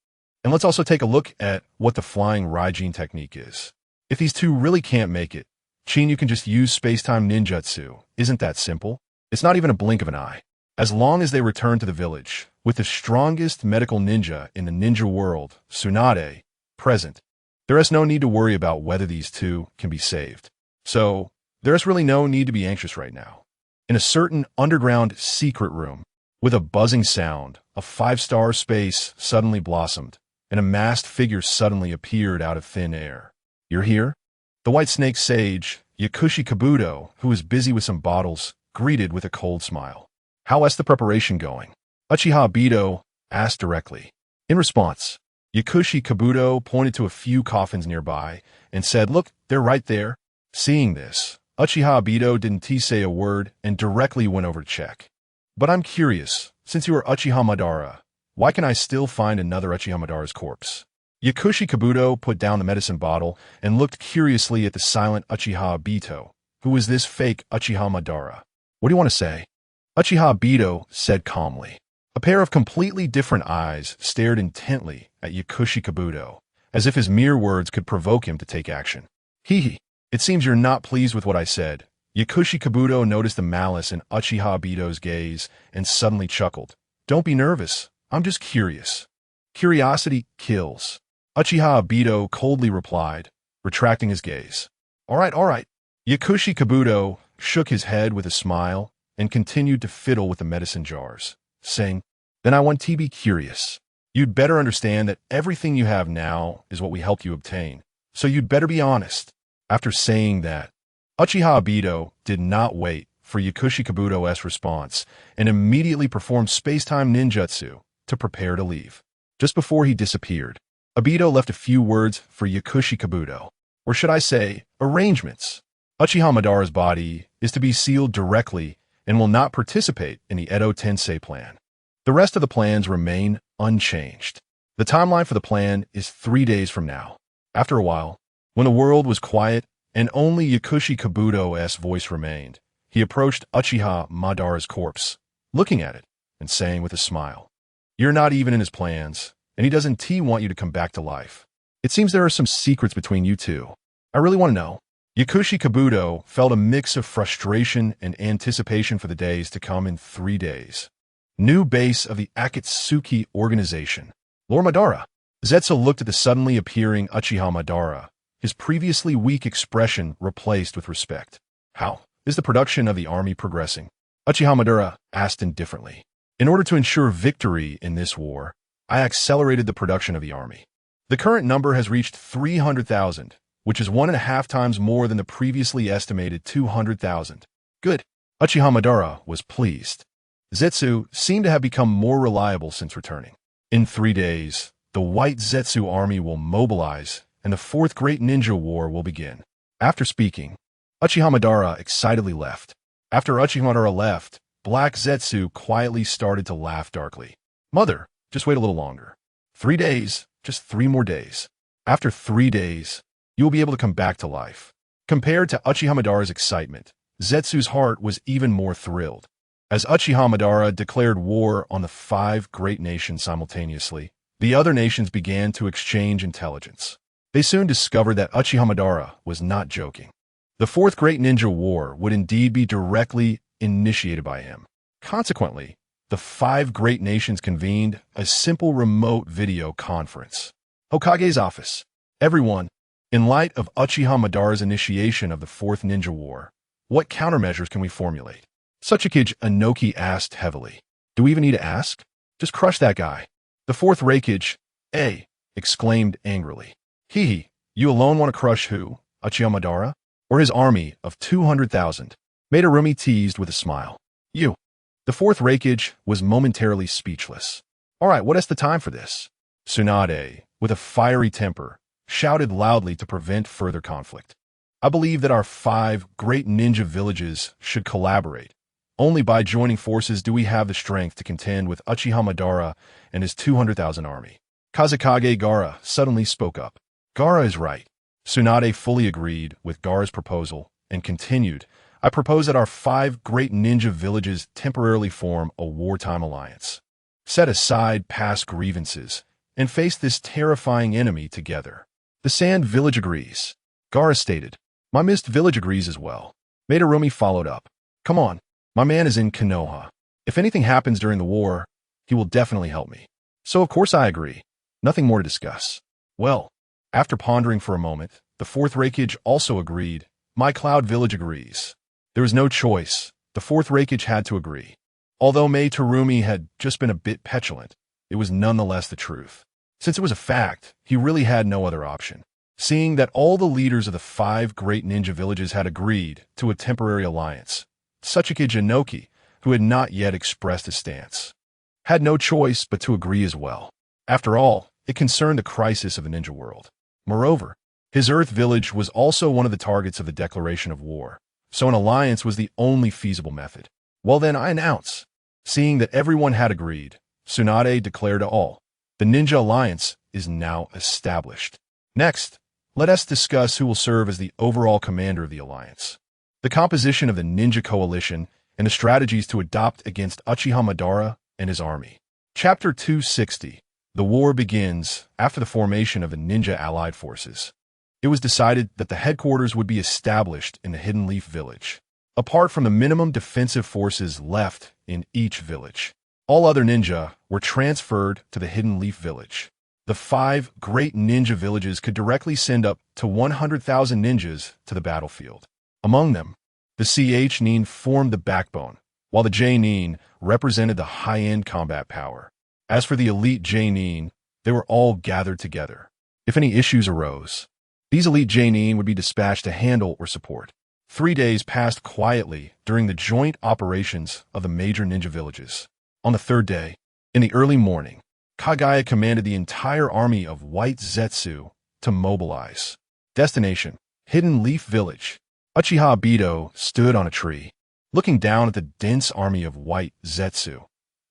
And let's also take a look at what the flying Raijin technique is. If these two really can't make it, Chinyu can just use space-time ninjutsu. Isn't that simple? It's not even a blink of an eye. As long as they return to the village, with the strongest medical ninja in the ninja world, Tsunade, present, there is no need to worry about whether these two can be saved. So, there is really no need to be anxious right now. In a certain underground secret room, with a buzzing sound, a 5-star space suddenly blossomed, and a masked figure suddenly appeared out of thin air. You're here? The White Snake Sage, Yakushi Kabuto, who was busy with some bottles, greeted with a cold smile. How is the preparation going? Uchiha Bito asked directly. In response, Yakushi Kabuto pointed to a few coffins nearby and said, "Look, they're right there." Seeing this, Uchiha Obito didn't say a word and directly went over to check. "But I'm curious, since you are Uchiha Madara, why can I still find another Uchiha Madara's corpse?" Yakushi Kabuto put down the medicine bottle and looked curiously at the silent Uchiha Obito. "Who is this fake Uchiha Madara? What do you want to say?" Uchiha Obito said calmly. A pair of completely different eyes stared intently at Yakushi Kabuto, as if his mere words could provoke him to take action. "Hee. It seems you're not pleased with what I said." Yakushi Kabuto noticed the malice in Uchiha Obito's gaze and suddenly chuckled. "Don't be nervous. I'm just curious. Curiosity kills." Uchiha Obito coldly replied, retracting his gaze. All right. Yakushi Kabuto shook his head with a smile and continued to fiddle with the medicine jars, saying, "Then I want to be curious. You'd better understand that everything you have now is what we helped you obtain, so you'd better be honest." After saying that, Uchiha Obito did not wait for Yakushi Kabuto's response and immediately performed space-time ninjutsu to prepare to leave. Just before he disappeared, Obito left a few words for Yakushi Kabuto, or should I say, arrangements. Uchiha Madara's body is to be sealed directly and will not participate in the Edo Tensei plan. The rest of the plans remain unchanged. The timeline for the plan is 3 days from now. After a while, when the world was quiet and only Yakushi Kabuto's voice remained, he approached Uchiha Madara's corpse, looking at it and saying with a smile, "You're not even in his plans, and he doesn't want you to come back to life. It seems there are some secrets between you two. I really want to know." Yakushi Kabuto felt a mix of frustration and anticipation for the days to come in 3 days. New base of the Akatsuki organization. Lord Madara. Zetsu looked at the suddenly appearing Uchiha Madara, his previously weak expression replaced with respect. "How is the production of the army progressing?" Uchiha Madara asked indifferently. "In order to ensure victory in this war, I accelerated the production of the army. The current number has reached 300,000, which is 1.5 times more than the previously estimated 200,000. Good." Uchiha Madara was pleased. Zetsu seemed to have become more reliable since returning. In 3 days, the White Zetsu army will mobilize and the Fourth Great Ninja War will begin. After speaking, Uchiha Madara excitedly left. After Uchiha Madara left, Black Zetsu quietly started to laugh darkly. "Mother, just wait a little longer. 3 days, just 3 more days. After 3 days, you will be able to come back to life." Compared to Uchiha Madara's excitement, Zetsu's heart was even more thrilled. As Uchiha Madara declared war on the 5 great nations simultaneously, the other nations began to exchange intelligence. They soon discovered that Uchiha Madara was not joking. The Fourth Great Ninja War would indeed be directly initiated by him. Consequently, the 5 great nations convened a simple remote video conference. Hokage's office. "Everyone, in light of Uchiha Madara's initiation of the Fourth Ninja War, what countermeasures can we formulate?" Sachikage Inoki asked heavily. "Do we even need to ask? Just crush that guy." The fourth Raikage, exclaimed angrily. "Hee, you alone want to crush who? Uchiha Madara? Or his army of 200,000? Madarumi teased with a smile. "You." The fourth Raikage was momentarily speechless. "All right, what is the time for this?" Tsunade, with a fiery temper, shouted loudly to prevent further conflict. "I believe that our 5 great ninja villages should collaborate. Only by joining forces do we have the strength to contend with Uchiha Madara and his 200,000 army." Kazekage Gaara suddenly spoke up. "Gaara is right." Tsunade fully agreed with Gaara's proposal and continued, "I propose that our 5 great ninja villages temporarily form a wartime alliance. Set aside past grievances and face this terrifying enemy together." The Sand Village agrees. Gaara stated, "My Mist Village agrees as well." Madarumi followed up. "Come on. My man is in Konoha. If anything happens during the war, he will definitely help me." So of course I agree. Nothing more to discuss. Well, after pondering for a moment, the fourth Raikage also agreed. My Cloud Village agrees. There was no choice. The fourth Raikage had to agree. Although Mei Terumi had just been a bit petulant, it was nonetheless the truth. Since it was a fact, he really had no other option. Seeing that all the leaders of the 5 great ninja villages had agreed to a temporary alliance, Sachikage Inoki, who had not yet expressed his stance, had no choice but to agree as well. After all, it concerned the crisis of the ninja world. Moreover, his Earth village was also one of the targets of the declaration of war, so an alliance was the only feasible method. Well then, I announce. Seeing that everyone had agreed, Tsunade declared to all, the ninja alliance is now established. Next, let us discuss who will serve as the overall commander of the alliance, the composition of the ninja coalition, and the strategies to adopt against Uchiha Madara and his army. Chapter 260. The war begins after the formation of the ninja allied forces. It was decided that the headquarters would be established in the Hidden Leaf village, apart from the minimum defensive forces left in each village. All other ninja were transferred to the Hidden Leaf village. The 5 great ninja villages could directly send up to 100,000 ninjas to the battlefield. Among them, the Ch-Nin formed the backbone, while the J-Nin represented the high-end combat power. As for the elite J-Nin, they were all gathered together. If any issues arose, these elite J-Nin would be dispatched to handle or support. 3 days passed quietly during the joint operations of the major ninja villages. On the 3rd day, in the early morning, Kagaya commanded the entire army of White Zetsu to mobilize. Destination: Hidden Leaf Village. Uchiha Obito stood on a tree, looking down at the dense army of White Zetsu,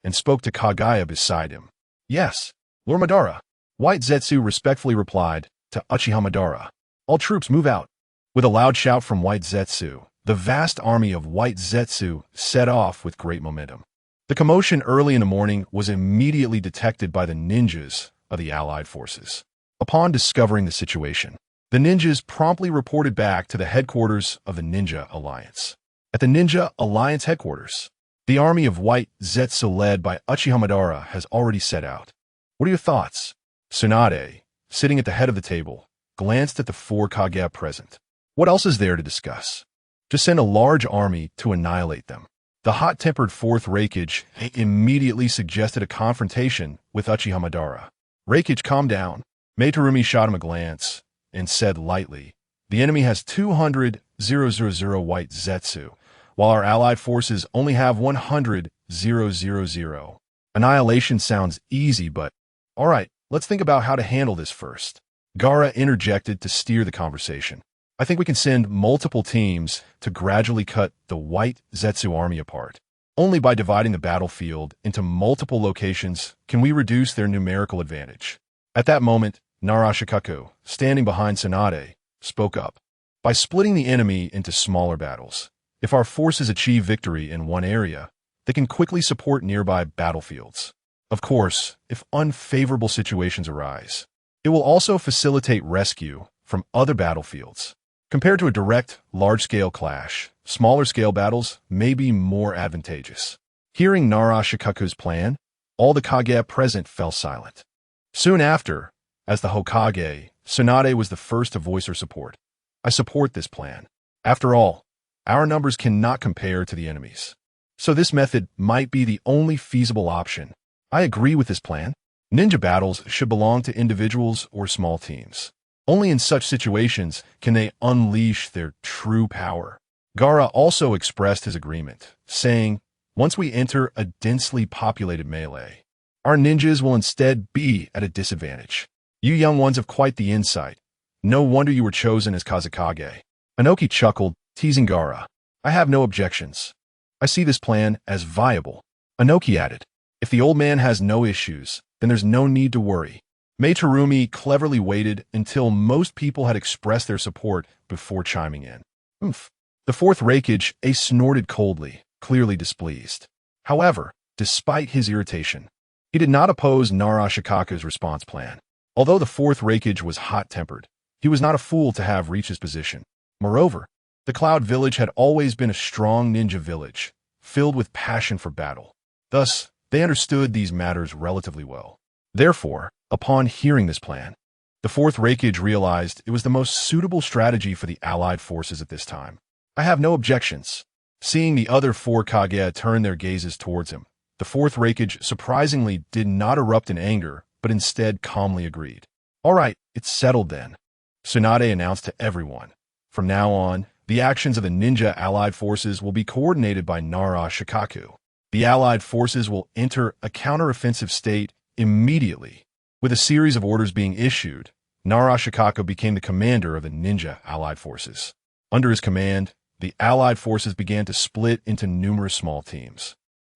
and spoke to Kagaya beside him. Yes, Lord Madara. White Zetsu respectfully replied to Uchiha Madara. All troops move out. With a loud shout from White Zetsu, the vast army of White Zetsu set off with great momentum. The commotion early in the morning was immediately detected by the ninjas of the allied forces. Upon discovering the situation, the ninjas promptly reported back to the headquarters of the Ninja Alliance. At the Ninja Alliance headquarters, the army of White Zetsu led by Uchiha Madara has already set out. What are your thoughts? Tsunade, sitting at the head of the table, glanced at the 4 Kage present. What else is there to discuss? Just send a large army to annihilate them. The hot-tempered 4th Reikage immediately suggested a confrontation with Uchiha Madara. Reikage calmed down. Meitarumi shot him a glance and said lightly, the enemy has 200,000 White Zetsu, while our allied forces only have 100,000. Annihilation sounds easy, but all right, let's think about how to handle this first. Gaara interjected to steer the conversation. I think we can send multiple teams to gradually cut the White Zetsu army apart. Only by dividing the battlefield into multiple locations can we reduce their numerical advantage. At that moment, Narashikaku, standing behind Tsunade, spoke up. By splitting the enemy into smaller battles, if our forces achieve victory in one area, they can quickly support nearby battlefields. Of course, if unfavorable situations arise, it will also facilitate rescue from other battlefields. Compared to a direct, large-scale clash, smaller-scale battles may be more advantageous. Hearing Narashikaku's plan, all the Kage present fell silent. Soon after, as the Hokage, Tsunade was the first to voice her support. I support this plan. After all, our numbers cannot compare to the enemy's. So this method might be the only feasible option. I agree with this plan. Ninja battles should belong to individuals or small teams. Only in such situations can they unleash their true power. Gaara also expressed his agreement, saying, once we enter a densely populated melee, our ninjas will instead be at a disadvantage. You young ones have quite the insight. No wonder you were chosen as Kazekage. Inoki chuckled, teasing Gaara. I have no objections. I see this plan as viable. Inoki added, if the old man has no issues, then there's no need to worry. Meitarumi cleverly waited until most people had expressed their support before chiming in. Oomph. The 4th Reikage snorted coldly, clearly displeased. However, despite his irritation, he did not oppose Narashikaku's response plan. Although the 4th Reikage was hot-tempered, he was not a fool to have reached his position. Moreover, the Cloud Village had always been a strong ninja village, filled with passion for battle. Thus, they understood these matters relatively well. Therefore, upon hearing this plan, the 4th Reikage realized it was the most suitable strategy for the allied forces at this time. I have no objections. Seeing the other 4 Kage turn their gazes towards him, the 4th Reikage surprisingly did not erupt in anger, but instead calmly agreed. All right, it's settled then. Tsunade announced to everyone. From now on, the actions of the ninja allied forces will be coordinated by Narashikaku. The allied forces will enter a counteroffensive state immediately. With a series of orders being issued, Narashikako became the commander of the ninja allied forces. Under his command, the allied forces began to split into numerous small teams.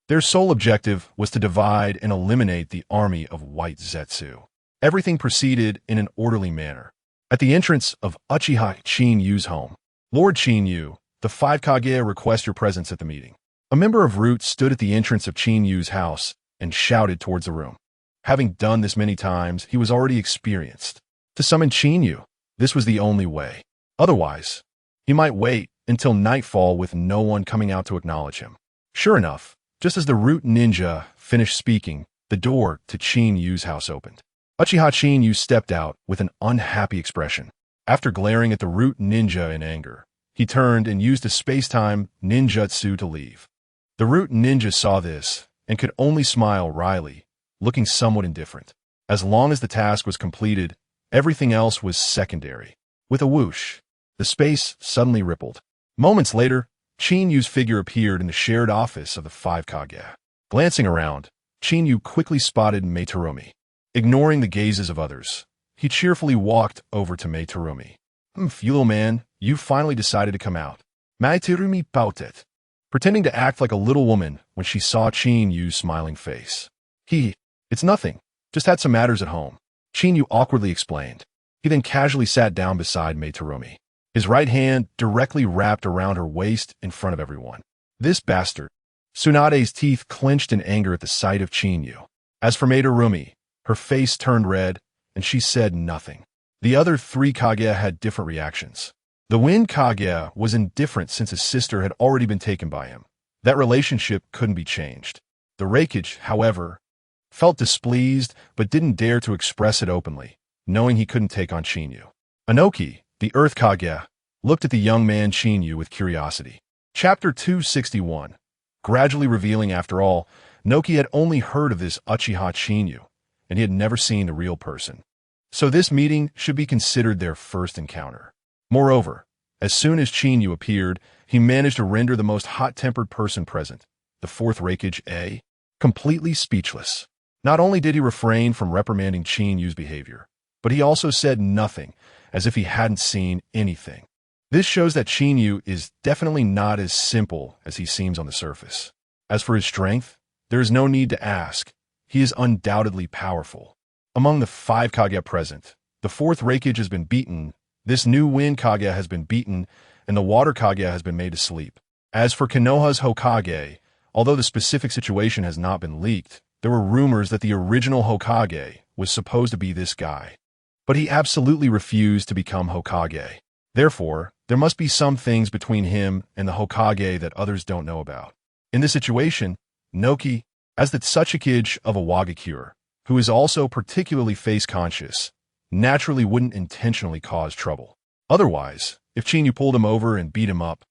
Their sole objective was to divide and eliminate the army of White Zetsu. Everything proceeded in an orderly manner. At the entrance of Uchiha Qinyu's home, Lord Qinyu, the 5 Kage request your presence at the meeting. A member of Root stood at the entrance of Qinyu's house and shouted towards the room. Having done this many times, he was already experienced. To summon Qinyu, this was the only way. Otherwise, he might wait until nightfall with no one coming out to acknowledge him. Sure enough, just as the Root ninja finished speaking, the door to Qinyu's house opened. Uchiha Qinyu stepped out with an unhappy expression. After glaring at the Root ninja in anger, he turned and used a space-time ninjutsu to leave. The Root ninja saw this and could only smile wryly, looking somewhat indifferent. As long as the task was completed, everything else was secondary. With a whoosh, the space suddenly rippled. Moments later, Qinyu's figure appeared in the shared office of the 5 Kage. Glancing around, Qinyu quickly spotted Meitarumi. Ignoring the gazes of others, he cheerfully walked over to Meitarumi. Little man, you finally decided to come out. Meitarumi pouted, pretending to act like a little woman when she saw Qinyu's smiling face. It's nothing. Just had some matters at home. Qinyu awkwardly explained. He then casually sat down beside Meitarumi, his right hand directly wrapped around her waist in front of everyone. This bastard. Tsunade's teeth clenched in anger at the sight of Qinyu. As for Meitarumi, her face turned red, and she said nothing. The other 3 Kage had different reactions. The Wind Kage was indifferent since his sister had already been taken by him. That relationship couldn't be changed. The Reikage, however, felt displeased but didn't dare to express it openly, knowing he couldn't take on Qinyu. Anoki, the Earth Kage, looked at the young man Qinyu with curiosity. Chapter 261. Gradually revealing, after all, Noki had only heard of this Uchiha Qinyu, and he had never seen the real person. So this meeting should be considered their first encounter. Moreover, as soon as Qinyu appeared, he managed to render the most hot-tempered person present, the 4th Reikage, completely speechless. Not only did he refrain from reprimanding Qinyu's behavior, but he also said nothing, as if he hadn't seen anything. This shows that Qinyu is definitely not as simple as he seems on the surface. As for his strength, there is no need to ask. He is undoubtedly powerful. Among the 5 Kage present, the 4th Reikage has been beaten, this new Wind Kage has been beaten, and the Water Kage has been made to sleep. As for Konoha's Hokage, although the specific situation has not been leaked, there were rumors that the original Hokage was supposed to be this guy. But he absolutely refused to become Hokage. Therefore, there must be some things between him and the Hokage that others don't know about. In this situation, Noki, as the Tsuchikage of a Wagakure, who is also particularly face-conscious, naturally wouldn't intentionally cause trouble. Otherwise, if Qinyu pulled him over and beat him up,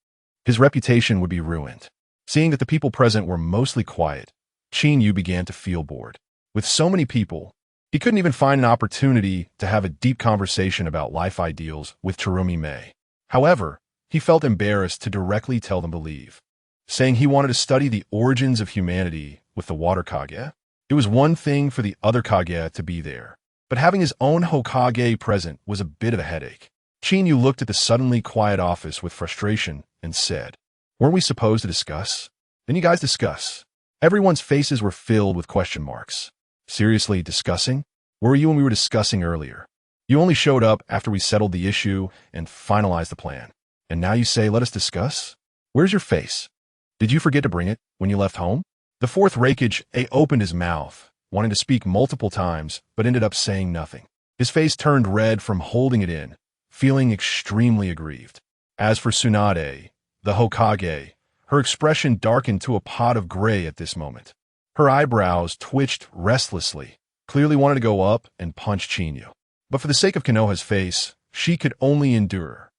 his reputation would be ruined. Seeing that the people present were mostly quiet, Qinyu began to feel bored. With so many people, he couldn't even find an opportunity to have a deep conversation about life ideals with Terumi Mei. However, he felt embarrassed to directly tell them to leave. Saying he wanted to study the origins of humanity with the Water Kage, it was one thing for the other Kage to be there, but having his own Hokage present was a bit of a headache. Qinyu looked at the suddenly quiet office with frustration and said, "Weren't we supposed to discuss? Then you guys discuss." Everyone's faces were filled with question marks. Seriously, discussing? Where were you when we were discussing earlier? You only showed up after we settled the issue and finalized the plan. And now you say, let us discuss? Where's your face? Did you forget to bring it when you left home? The 4th Reikage opened his mouth, wanting to speak multiple times, but ended up saying nothing. His face turned red from holding it in, feeling extremely aggrieved. As for Tsunade, the Hokage, her expression darkened to a pot of gray at this moment. Her eyebrows twitched restlessly, clearly wanted to go up and punch Qinyu. But for the sake of Konoha's face, she could only endure.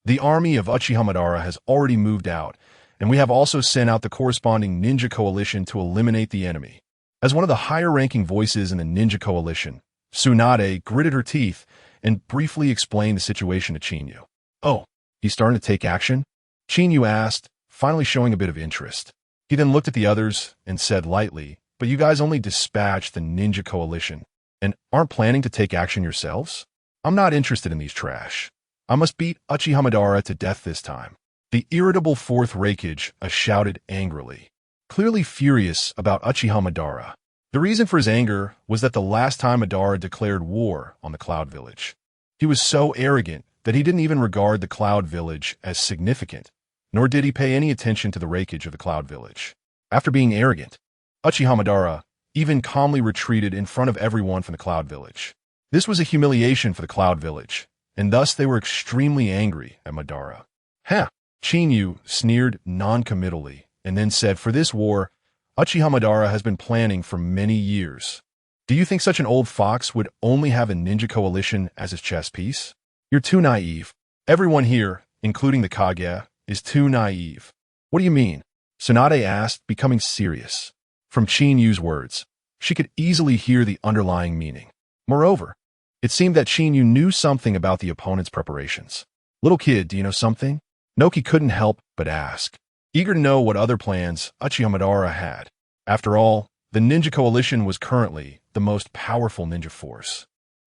The army of Uchiha Madara has already moved out, and we have also sent out the corresponding ninja coalition to eliminate the enemy. As one of the higher-ranking voices in the ninja coalition, Tsunade gritted her teeth and briefly explained the situation to Qinyu. "Oh, he's starting to take action?" Qinyu asked, finally showing a bit of interest. He then looked at the others and said lightly, "But you guys only dispatched the ninja coalition. and aren't planning to take action yourselves? I'm not interested in these trash. I must beat Uchiha Madara to death this time. The irritable fourth Raikage shouted angrily, clearly furious about Uchiha Madara. The reason for his anger was that the last time Madara declared war on the Cloud Village, he was so arrogant that he didn't even regard the Cloud Village as significant, nor did he pay any attention to the Raikage of the Cloud Village. After being arrogant, Uchiha Madara even calmly retreated in front of everyone from the Cloud Village. This was a humiliation for the Cloud Village, and thus they were extremely angry at Madara. Huh! Chinyu sneered non-committally, and then said, for this war, Uchiha Madara has been planning for many years. Do you think such an old fox would only have a ninja coalition as his chess piece? You're too naive. Everyone here, including the Kage, is too naive. What do you mean? Tsunade asked, becoming serious. From Chinyu's words, she could easily hear the underlying meaning. Moreover, it seemed that Chinyu knew something about the opponent's preparations. Little kid, do you know something? Noki couldn't help but ask, eager to know what other plans Uchiha Madara had. After all, the ninja coalition was currently the most powerful ninja force.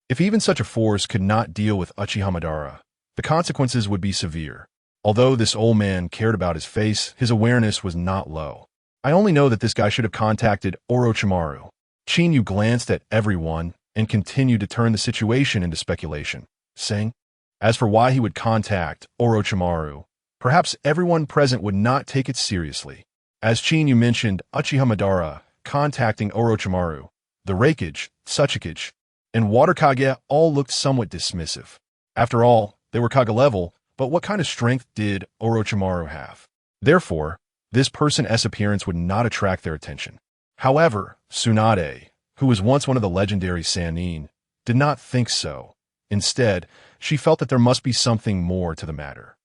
If even such a force could not deal with Uchiha Madara, the consequences would be severe. Although this old man cared about his face, his awareness was not low. I only know that this guy should have contacted Orochimaru. Chinyu glanced at everyone and continued to turn the situation into speculation, saying, as for why he would contact Orochimaru, perhaps everyone present would not take it seriously. As Chinyu mentioned Uchiha Madara contacting Orochimaru, the Raikage, Tsuchikage, and Water Kage all looked somewhat dismissive. After all, they were Kage level, but what kind of strength did Orochimaru have? Therefore, this person's appearance would not attract their attention. However, Tsunade, who was once one of the legendary Sannin, did not think so. Instead, she felt that there must be something more to the matter.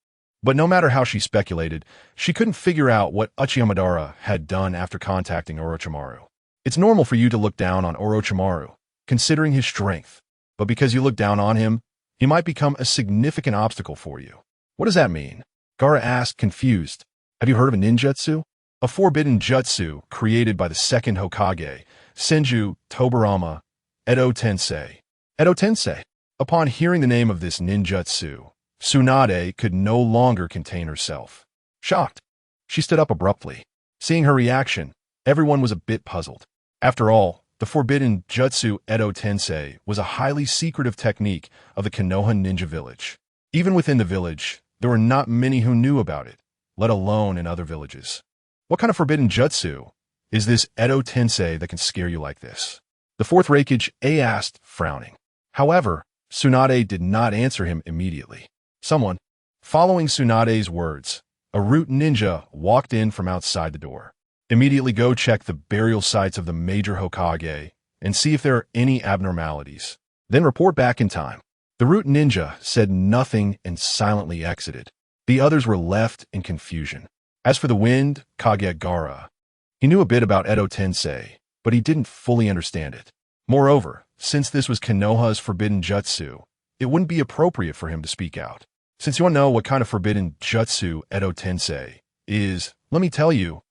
But no matter how she speculated, she couldn't figure out what Uchiha Madara had done after contacting Orochimaru. It's normal for you to look down on Orochimaru, considering his strength, but because you look down on him, he might become a significant obstacle for you. What does that mean? Gaara asked, confused. Have you heard of a ninjutsu? A forbidden jutsu created by the second Hokage, Senju Tobirama, Edo Tensei. Edo Tensei. Upon hearing the name of this ninjutsu, Tsunade could no longer contain herself. Shocked, she stood up abruptly. Seeing her reaction, everyone was a bit puzzled. After all, the forbidden jutsu Edo Tensei was a highly secretive technique of the Konoha ninja village. Even within the village, there were not many who knew about it, let alone in other villages. What kind of forbidden jutsu is this Edo Tensei that can scare you like this? The fourth Raikage asked, frowning. However, Tsunade did not answer him immediately. Someone, following Tsunade's words, a root ninja walked in from outside the door. Immediately go check the burial sites of the major Hokage and see if there are any abnormalities. Then report back in time. The root ninja said nothing and silently exited. The others were left in confusion. As for the wind, Kage Gaara, he knew a bit about Edo Tensei, but he didn't fully understand it. Moreover, since this was Konoha's forbidden jutsu, it wouldn't be appropriate for him to speak out. Since you want to know what kind of forbidden jutsu Edo Tensei is, let me tell you.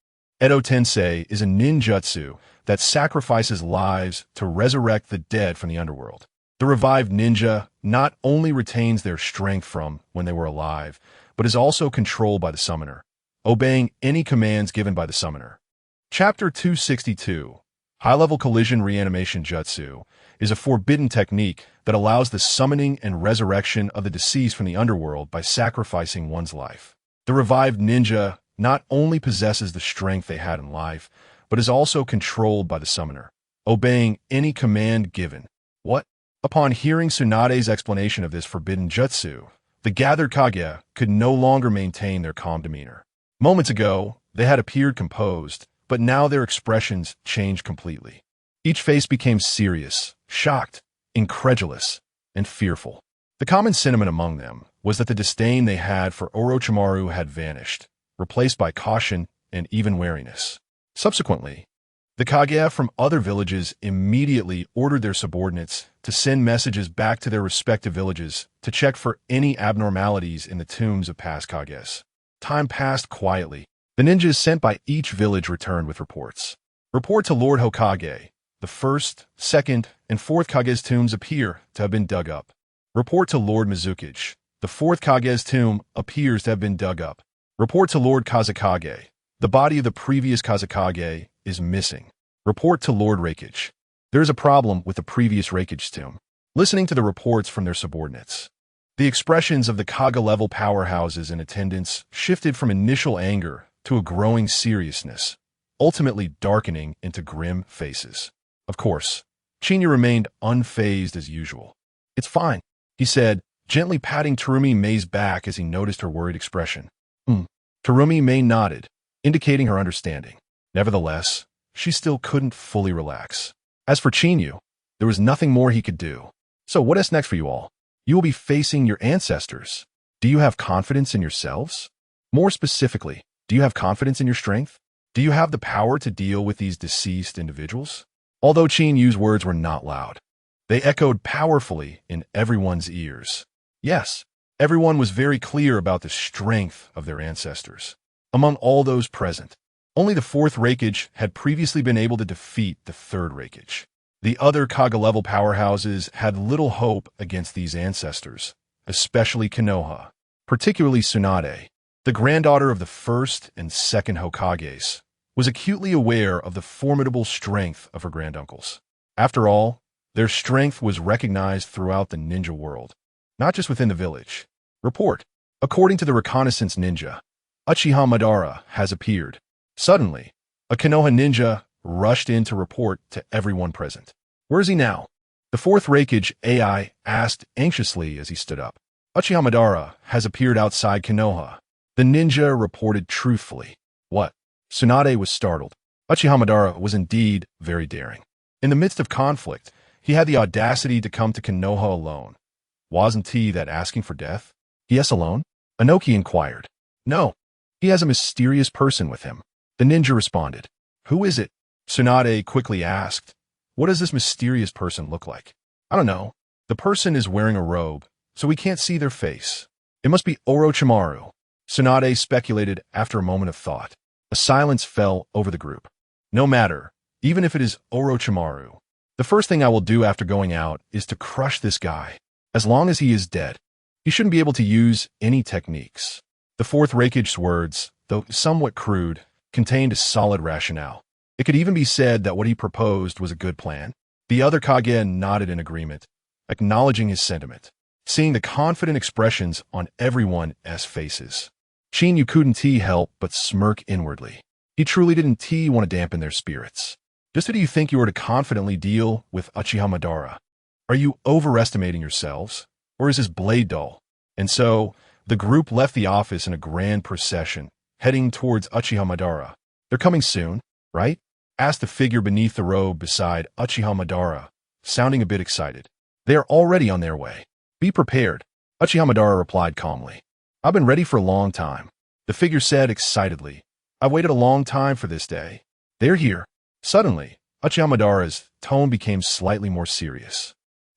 Edo Tensei is a ninjutsu that sacrifices lives to resurrect the dead from the underworld. The revived ninja not only retains their strength from when they were alive, but is also controlled by the summoner, obeying any commands given by the summoner. Chapter 262, High-Level Collision Reanimation Jutsu, is a forbidden technique that allows the summoning and resurrection of the deceased from the underworld by sacrificing one's life. The revived ninja not only possesses the strength they had in life, but is also controlled by the summoner, obeying any command given. What? Upon hearing Tsunade's explanation of this forbidden jutsu, the gathered Kage could no longer maintain their calm demeanor. Moments ago, they had appeared composed, but now their expressions changed completely. Each face became serious, shocked, incredulous, and fearful. The common sentiment among them was that the disdain they had for Orochimaru had vanished, replaced by caution and even wariness. Subsequently, the Kage from other villages immediately ordered their subordinates to send messages back to their respective villages to check for any abnormalities in the tombs of past Kages. Time passed quietly. The ninjas sent by each village returned with reports. Report to Lord Hokage. the first, second, and fourth Kage's tombs appear to have been dug up. Report to Lord Mizukage. The fourth Kage's tomb appears to have been dug up. Report to Lord Kazekage. The body of the previous Kazekage is missing. Report to Lord Reikage. There is a problem with the previous Reikage's tomb. Listening to the reports from their subordinates, the expressions of the Kage-level powerhouses in attendance shifted from initial anger to a growing seriousness, ultimately darkening into grim faces. Of course, Chinyu remained unfazed as usual. "It's fine," he said, gently patting Terumi Mei's back as he noticed her worried expression. Terumi Mei nodded, indicating her understanding. Nevertheless, she still couldn't fully relax. As for Chinyu, there was nothing more he could do. "So what is next for you all? You will be facing your ancestors. Do you have confidence in yourselves? More specifically, do you have confidence in your strength? Do you have the power to deal with these deceased individuals?" Although Chinyu's words were not loud, they echoed powerfully in everyone's ears. Yes, everyone was very clear about the strength of their ancestors. Among all those present, only the fourth Reikage had previously been able to defeat the third Reikage. The other Kage-level powerhouses had little hope against these ancestors, especially Konoha, particularly Tsunade, the granddaughter of the first and second Hokages, was acutely aware of the formidable strength of her granduncles. After all, their strength was recognized throughout the ninja world, not just within the village. Report. According to the reconnaissance ninja, Uchiha Madara has appeared. Suddenly, a Konoha ninja rushed in to report to everyone present. "Where is he now?" The fourth Reikage AI asked anxiously as he stood up. "Uchiha Madara has appeared outside Konoha," the ninja reported truthfully. "What?" Tsunade was startled. Uchiha Madara was indeed very daring. In the midst of conflict, he had the audacity to come to Konoha alone. Wasn't he that asking for death? "Yes, alone?" Inoki inquired. "No, he has a mysterious person with him," the ninja responded. "Who is it?" Tsunade quickly asked. "What does this mysterious person look like?" "I don't know. The person is wearing a robe, so we can't see their face. It must be Orochimaru," Tsunade speculated after a moment of thought. A silence fell over the group. "No matter, even if it is Orochimaru. The first thing I will do after going out is to crush this guy. As long as he is dead, he shouldn't be able to use any techniques." The fourth Reikage's words, though somewhat crude, contained a solid rationale. It could even be said that what he proposed was a good plan. The other Kage nodded in agreement, acknowledging his sentiment, seeing the confident expressions on everyone's faces. Chinyu couldn't help but smirk inwardly. He truly didn't want to dampen their spirits. "Just how do you think you are to confidently deal with Uchiha Madara? Are you overestimating yourselves? Or is his blade dull?" And so, the group left the office in a grand procession, heading towards Uchiha Madara. "They're coming soon, right?" asked the figure beneath the robe beside Uchiha Madara, sounding a bit excited. "They are already on their way. Be prepared," Uchiha Madara replied calmly. "I've been ready for a long time," the figure said excitedly. "I've waited a long time for this day. They're here." Suddenly, Uchiha Madara's tone became slightly more serious.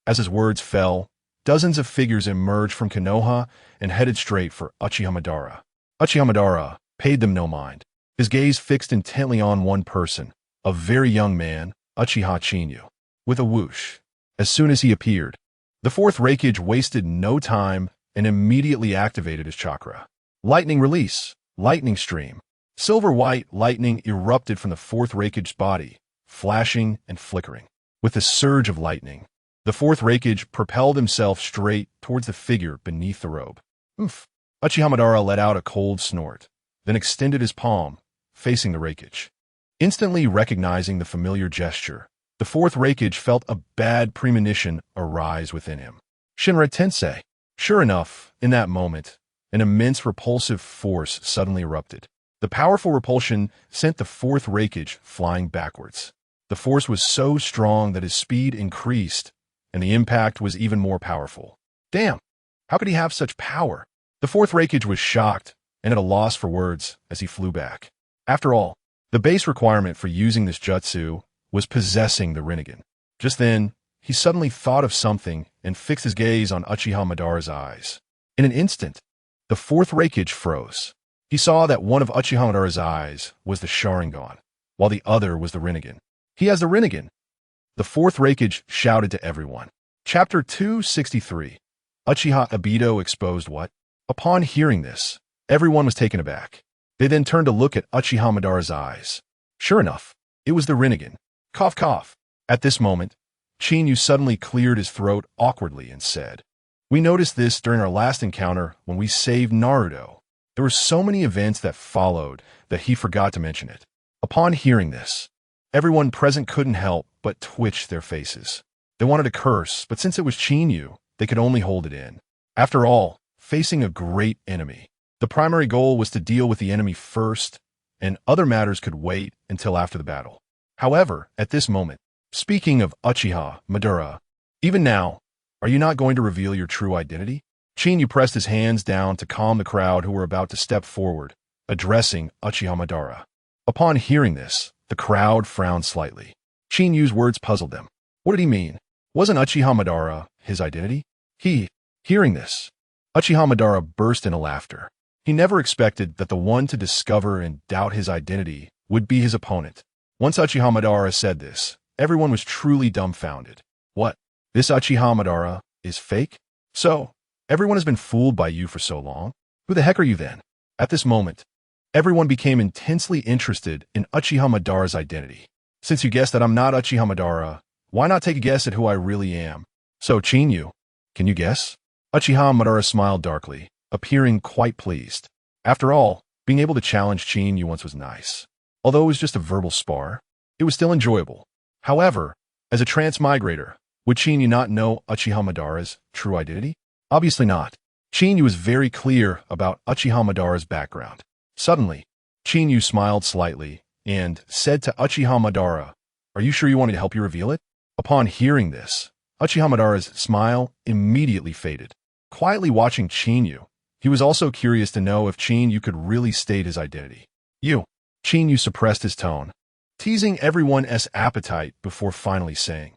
As his words fell, dozens of figures emerged from Konoha and headed straight for Uchiha Madara. Uchiha Madara paid them no mind, his gaze fixed intently on one person, a very young man, Uchiha Chinyu. With a whoosh, as soon as he appeared, the fourth Reikage wasted no time and immediately activated his chakra. Lightning release, lightning stream. Silver-white lightning erupted from the fourth Reikage's body, flashing and flickering. With a surge of lightning, the fourth Reikage propelled himself straight towards the figure beneath the robe. "Oof." Uchiha Madara let out a cold snort, then extended his palm, facing the Reikage. Instantly recognizing the familiar gesture, the fourth Reikage felt a bad premonition arise within him. Shinra Tensei. Sure enough, in that moment, an immense repulsive force suddenly erupted. The powerful repulsion sent the fourth Reikage flying backwards. The force was so strong that his speed increased, and the impact was even more powerful. Damn! How could he have such power? The fourth Reikage was shocked and at a loss for words as he flew back. After all, the base requirement for using this jutsu was possessing the Rinnegan. Just then, he suddenly thought of something and fixed his gaze on Uchiha Madara's eyes. In an instant, the fourth Reikage froze. He saw that one of Uchiha Madara's eyes was the Sharingan, while the other was the Rinnegan. "He has the Rinnegan!" The fourth Raikage shouted to everyone. Chapter 263. Uchiha Obito exposed what? Upon hearing this, everyone was taken aback. They then turned to look at Uchiha Madara's eyes. Sure enough, it was the Rinnegan. Cough cough. At this moment, Chinyu suddenly cleared his throat awkwardly and said, "We noticed this during our last encounter when we saved Naruto. There were so many events that followed that he forgot to mention it." Upon hearing this, everyone present couldn't help but twitch their faces. They wanted to curse, but since it was Chinyu, they could only hold it in. After all, facing a great enemy, the primary goal was to deal with the enemy first, and other matters could wait until after the battle. However, at this moment, speaking of Uchiha Madara, even now, are you not going to reveal your true identity? Chinyu pressed his hands down to calm the crowd who were about to step forward, addressing Uchiha Madara. Upon hearing this, the crowd frowned slightly. Chinyu's words puzzled them. What did he mean? Wasn't Uchiha Madara his identity? Hearing this, Uchiha Madara burst into laughter. He never expected that the one to discover and doubt his identity would be his opponent. Once Uchiha Madara said this, everyone was truly dumbfounded. What? This Uchiha Madara is fake? So, everyone has been fooled by you for so long? Who the heck are you then? At this moment, everyone became intensely interested in Uchiha Madara's identity. Since you guessed that I'm not Uchiha Madara, why not take a guess at who I really am? So, Chinyu, can you guess? Uchiha Madara smiled darkly, appearing quite pleased. After all, being able to challenge Chinyu once was nice. Although it was just a verbal spar, it was still enjoyable. However, as a transmigrator, would Chinyu not know Uchiha Madara's true identity? Obviously not. Chinyu was very clear about Uchiha Madara's background. Suddenly, Chinyu smiled slightly and said to Uchiha Madara, "Are you sure you want me to help you reveal it?" Upon hearing this, Uchiha Madara's smile immediately faded. Quietly watching Chinyu, he was also curious to know if Chinyu could really state his identity. Chinyu suppressed his tone, teasing everyone's appetite before finally saying,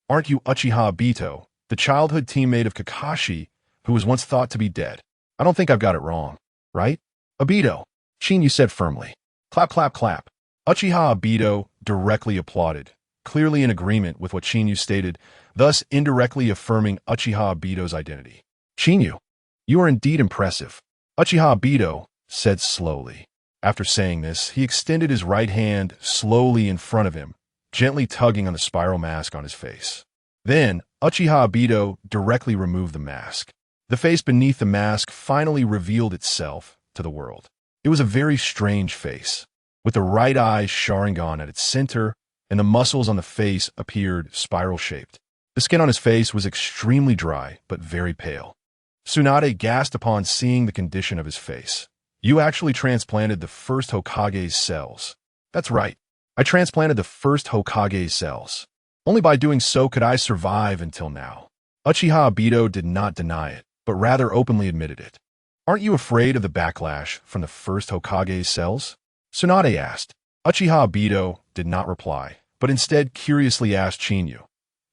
"Aren't you Uchiha Obito, the childhood teammate of Kakashi, who was once thought to be dead? I don't think I've got it wrong, right?" "Obito," Chinyu said firmly. Clap, clap, clap. Uchiha Obito directly applauded, clearly in agreement with what Chinyu stated, thus indirectly affirming Uchiha Obito's identity. "Chinyu, you are indeed impressive," Uchiha Obito said slowly. After saying this, he extended his right hand slowly in front of him, gently tugging on the spiral mask on his face. Then, Uchiha Obito directly removed the mask. The face beneath the mask finally revealed itself to the world. It was a very strange face, with the right eye Sharingan at its center, and the muscles on the face appeared spiral-shaped. The skin on his face was extremely dry, but very pale. Tsunade gasped upon seeing the condition of his face. "You actually transplanted the first Hokage's cells." "That's right. I transplanted the first Hokage's cells. Only by doing so could I survive until now." Uchiha Obito did not deny it, but rather openly admitted it. "Aren't you afraid of the backlash from the first Hokage's cells?" Tsunade asked. Uchiha Obito did not reply, but instead curiously asked Chinyu,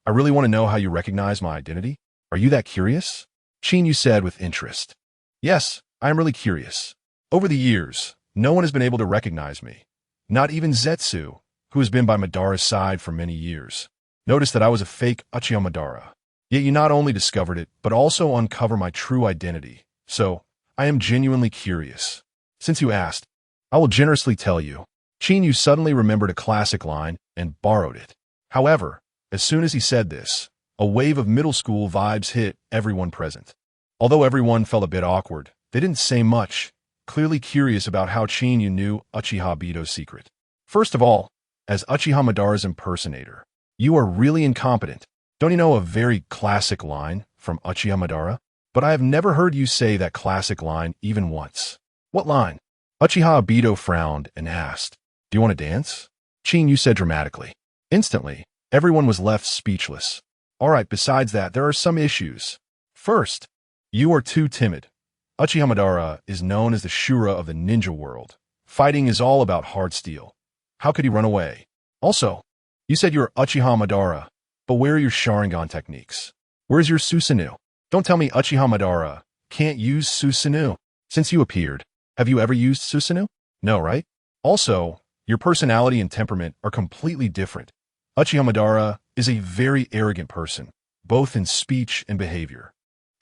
"I really want to know how you recognize my identity. Are you that curious?" Chinyu said with interest, "Yes, I am really curious. Over the years, no one has been able to recognize me. Not even Zetsu, who has been by Madara's side for many years. Noticed that I was a fake Uchiha Madara. Yet you not only discovered it, but also uncovered my true identity. So, I am genuinely curious. Since you asked, I will generously tell you." Chinyu suddenly remembered a classic line and borrowed it. However, as soon as he said this, a wave of middle school vibes hit everyone present. Although everyone felt a bit awkward, they didn't say much, clearly curious about how Chinyu knew Uchiha Obito's secret. "First of all, as Uchiha Madara's impersonator, you are really incompetent. Don't you know a very classic line from Uchiha Madara? But I have never heard you say that classic line even once." "What line?" Uchiha Obito frowned and asked, "Do you want to dance?" Chinyu said dramatically. Instantly, everyone was left speechless. "All right, besides that, there are some issues. First, you are too timid. Uchiha Madara is known as the Shura of the ninja world. Fighting is all about hard steel. How could he run away? Also, you said you're Uchiha Madara, but where are your Sharingan techniques? Where's your Susanoo? Don't tell me Uchiha Madara can't use Susanoo. Since you appeared, have you ever used Susanoo? No, right? Also, your personality and temperament are completely different. Uchiha Madara is a very arrogant person, both in speech and behavior.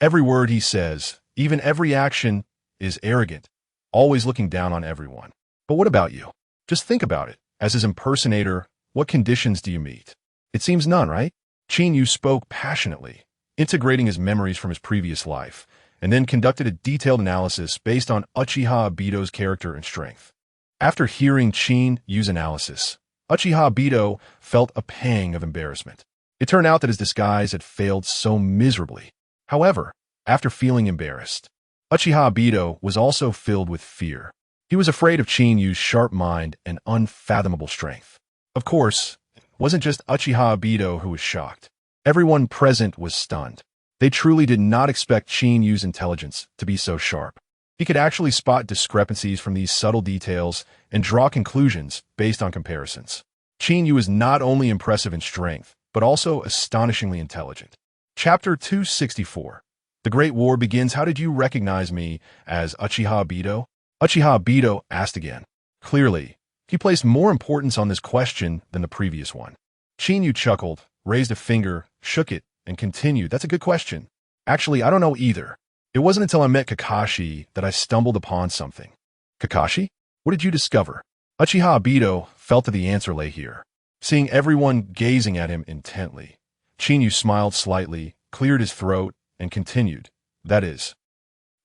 Every word he says, even every action, is arrogant, always looking down on everyone. But what about you? Just think about it. As his impersonator, what conditions do you meet? It seems none, right? Qinyu spoke passionately, integrating his memories from his previous life, and then conducted a detailed analysis based on Uchiha Obito's character and strength. After hearing Qinyu's analysis, Uchiha Obito felt a pang of embarrassment. It turned out that his disguise had failed so miserably. However, after feeling embarrassed, Uchiha Obito was also filled with fear. He was afraid of Qinyu's sharp mind and unfathomable strength. Of course, it wasn't just Uchiha Obito who was shocked. Everyone present was stunned. They truly did not expect Qinyu's intelligence to be so sharp. He could actually spot discrepancies from these subtle details and draw conclusions based on comparisons. Qinyu is not only impressive in strength, but also astonishingly intelligent. Chapter 264. The Great War begins. How did you recognize me as Uchiha Obito? Uchiha Obito asked again. Clearly, he placed more importance on this question than the previous one. Qinyu chuckled, raised a finger, shook it, and continued. That's a good question. Actually, I don't know either. It wasn't until I met Kakashi that I stumbled upon something. Kakashi? What did you discover? Uchiha Obito felt that the answer lay here. Seeing everyone gazing at him intently, Qinyu smiled slightly, cleared his throat, and continued. That is,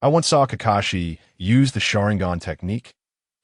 I once saw Kakashi use the Sharingan technique.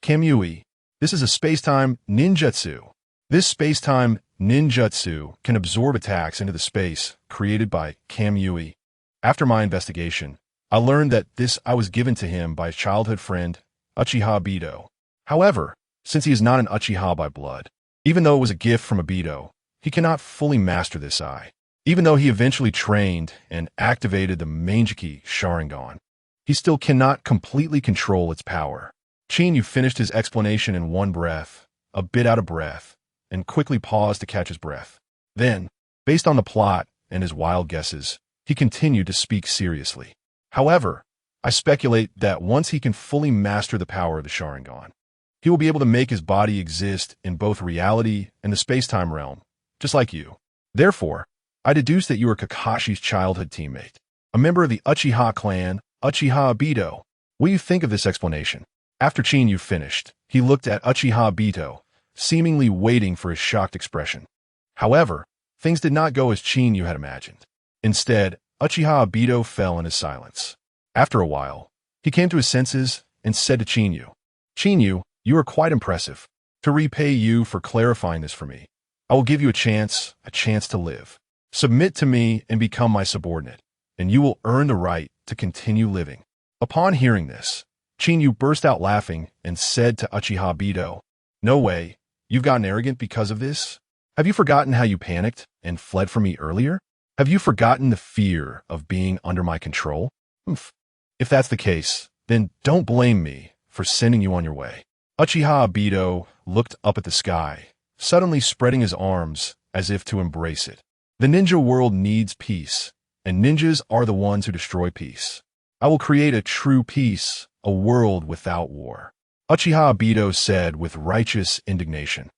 Kamui. This is a space-time ninjutsu. This space-time ninjutsu can absorb attacks into the space created by Kamui. After my investigation, I learned that I was given to him by his childhood friend, Uchiha Obito. However, since he is not an Uchiha by blood, even though it was a gift from Obito, he cannot fully master this eye. Even though he eventually trained and activated the Manjiki Sharingan, he still cannot completely control its power. Qinyu finished his explanation in one breath, a bit out of breath, and quickly paused to catch his breath. Then, based on the plot and his wild guesses, he continued to speak seriously. However, I speculate that once he can fully master the power of the Sharingan, he will be able to make his body exist in both reality and the space-time realm, just like you. Therefore, I deduce that you are Kakashi's childhood teammate, a member of the Uchiha clan, Uchiha Obito. What do you think of this explanation? After Qinyu finished, he looked at Uchiha Obito, seemingly waiting for his shocked expression. However, things did not go as Qinyu had imagined. Instead, Uchiha Obito fell in his silence. After a while, he came to his senses and said to Qinyu, Qinyu, you are quite impressive. To repay you for clarifying this for me, I will give you a chance to live. Submit to me and become my subordinate, and you will earn the right to continue living. Upon hearing this, Qinyu burst out laughing and said to Uchiha Obito, No way, you've gotten arrogant because of this? Have you forgotten how you panicked and fled from me earlier? Have you forgotten the fear of being under my control? If that's the case, then don't blame me for sending you on your way. Uchiha Obito looked up at the sky, suddenly spreading his arms as if to embrace it. The ninja world needs peace, and ninjas are the ones who destroy peace. I will create a true peace, a world without war. Uchiha Obito said with righteous indignation,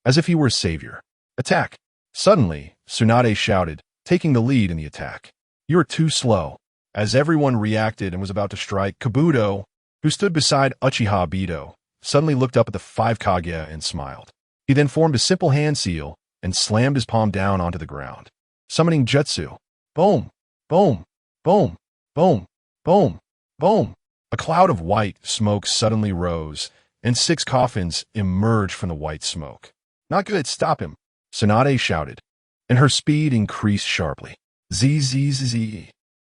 as if he were a savior. Attack! Suddenly, Tsunade shouted, taking the lead in the attack. You're too slow. As everyone reacted and was about to strike, Kabuto, who stood beside Uchiha Obito, suddenly looked up at the five Kage and smiled. He then formed a simple hand seal and slammed his palm down onto the ground, summoning jutsu. Boom! Boom! Boom! Boom! Boom! Boom! A cloud of white smoke suddenly rose, and 6 coffins emerged from the white smoke. Not good, stop him! Tsunade shouted, and her speed increased sharply. Zzz.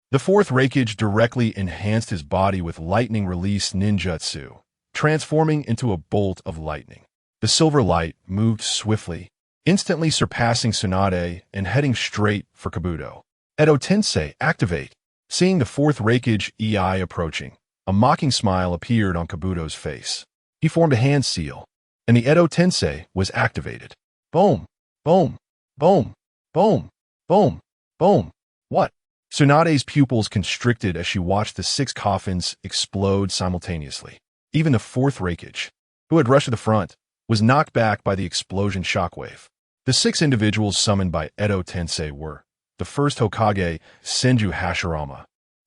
The fourth Raikage directly enhanced his body with lightning release ninjutsu, transforming into a bolt of lightning. The silver light moved swiftly, instantly surpassing Tsunade and heading straight for Kabuto. Edo Tensei, activate! Seeing the fourth Raikage EI approaching, a mocking smile appeared on Kabuto's face. He formed a hand seal, and the Edo Tensei was activated. Boom! Boom! Boom! Boom! Boom! Boom! What? Tsunade's pupils constricted as she watched the 6 coffins explode simultaneously. Even the fourth Raikage, who had rushed to the front, was knocked back by the explosion shockwave. The 6 individuals summoned by Edo Tensei were the first Hokage, Senju Hashirama,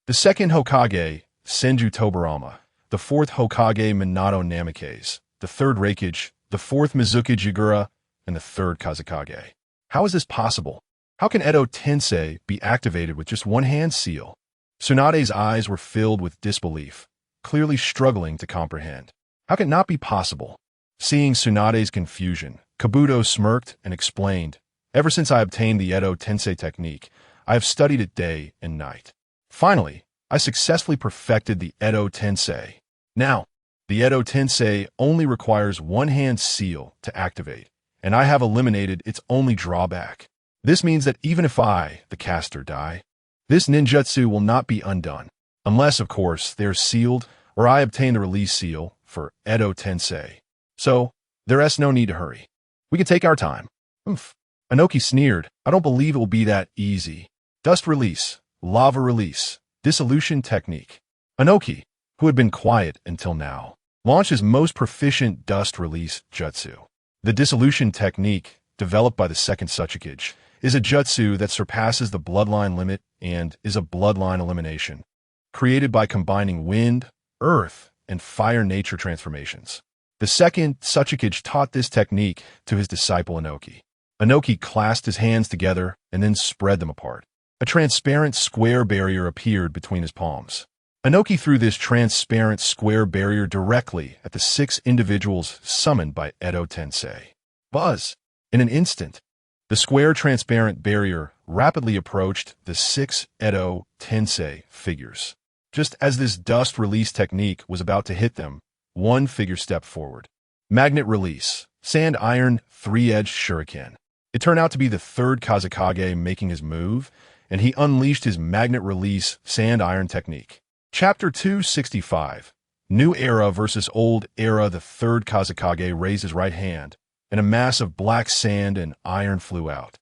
the second Hokage, Senju Tobirama, the fourth Hokage, Minato Namikaze, the third Raikage, the fourth Mizuki Jigura, and the third Kazekage. How is this possible? How can Edo Tensei be activated with just one hand seal? Tsunade's eyes were filled with disbelief, clearly struggling to comprehend. How can it not be possible? Seeing Tsunade's confusion, Kabuto smirked and explained, "Ever since I obtained the Edo Tensei technique, I have studied it day and night. Finally, I successfully perfected the Edo Tensei. Now, the Edo Tensei only requires one hand seal to activate, and I have eliminated its only drawback. This means that even if I, the caster, die, this ninjutsu will not be undone, unless, of course, they are sealed or I obtain the release seal for Edo Tensei. So, there is no need to hurry. We can take our time." Oomph. Inoki sneered, "I don't believe it will be that easy. Dust release, lava release, dissolution technique." Inoki, who had been quiet until now, launched his most proficient dust release jutsu. The dissolution technique, developed by the second Tsuchikage, is a jutsu that surpasses the bloodline limit and is a bloodline elimination, created by combining wind, earth, and fire nature transformations. The second Tsuchikage taught this technique to his disciple Inoki. Inoki clasped his hands together and then spread them apart. A transparent square barrier appeared between his palms. Inoki threw this transparent square barrier directly at the 6 individuals summoned by Edo Tensei. Buzz! In an instant, the square transparent barrier rapidly approached the 6 Edo Tensei figures. Just as this dust release technique was about to hit them, one figure stepped forward. Magnet release, sand iron, 3-edged shuriken. It turned out to be the third Kazekage making his move, and he unleashed his magnet release sand iron technique. Chapter 265, New Era versus Old Era. The third Kazekage raised his right hand, and a mass of black sand and iron flew out.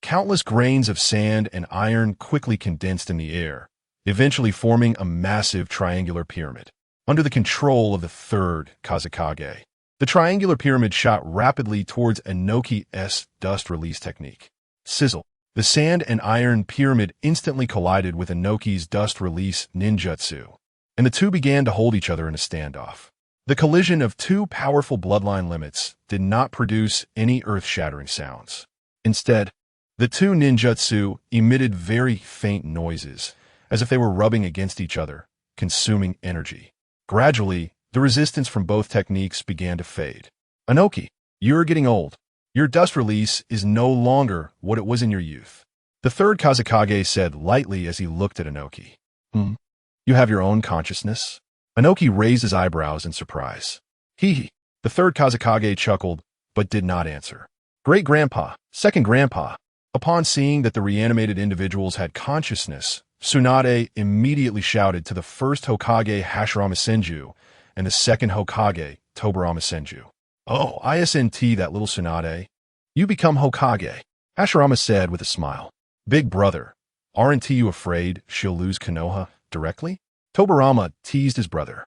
Countless grains of sand and iron quickly condensed in the air, eventually forming a massive triangular pyramid. Under the control of the third Kazekage, the triangular pyramid shot rapidly towards Inoki's dust release technique. Sizzle! The sand and iron pyramid instantly collided with Inoki's dust release ninjutsu, and the two began to hold each other in a standoff. The collision of 2 powerful bloodline limits did not produce any earth-shattering sounds. Instead, the 2 ninjutsu emitted very faint noises, as if they were rubbing against each other, consuming energy. Gradually, the resistance from both techniques began to fade. "Inoki, you're getting old. Your dust release is no longer what it was in your youth," the third Kazekage said lightly as he looked at Inoki. You have your own consciousness?" Inoki raised his eyebrows in surprise. Hee. The third Kazekage chuckled, but did not answer. "Great-grandpa, second grandpa." Upon seeing that the reanimated individuals had consciousness, Tsunade immediately shouted to the first Hokage Hashirama Senju and the second Hokage Tobirama Senju. "Oh, isn't that little Tsunade? You become Hokage," Hashirama said with a smile. "Big brother, aren't you afraid she'll lose Konoha directly?" Tobirama teased his brother.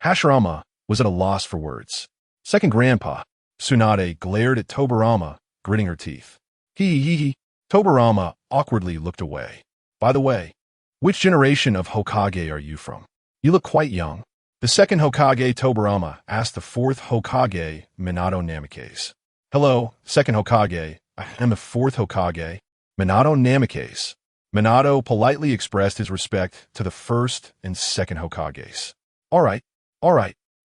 Hashirama was at a loss for words. "Second grandpa." Tsunade glared at Tobirama, gritting her teeth. He. Tobirama awkwardly looked away. "By the way, which generation of Hokage are you from? You look quite young." The second Hokage Tobirama asked the fourth Hokage, Minato Namikaze. "Hello, second Hokage. I am the fourth Hokage, Minato Namikaze." Minato politely expressed his respect to the first and second Hokages. All right.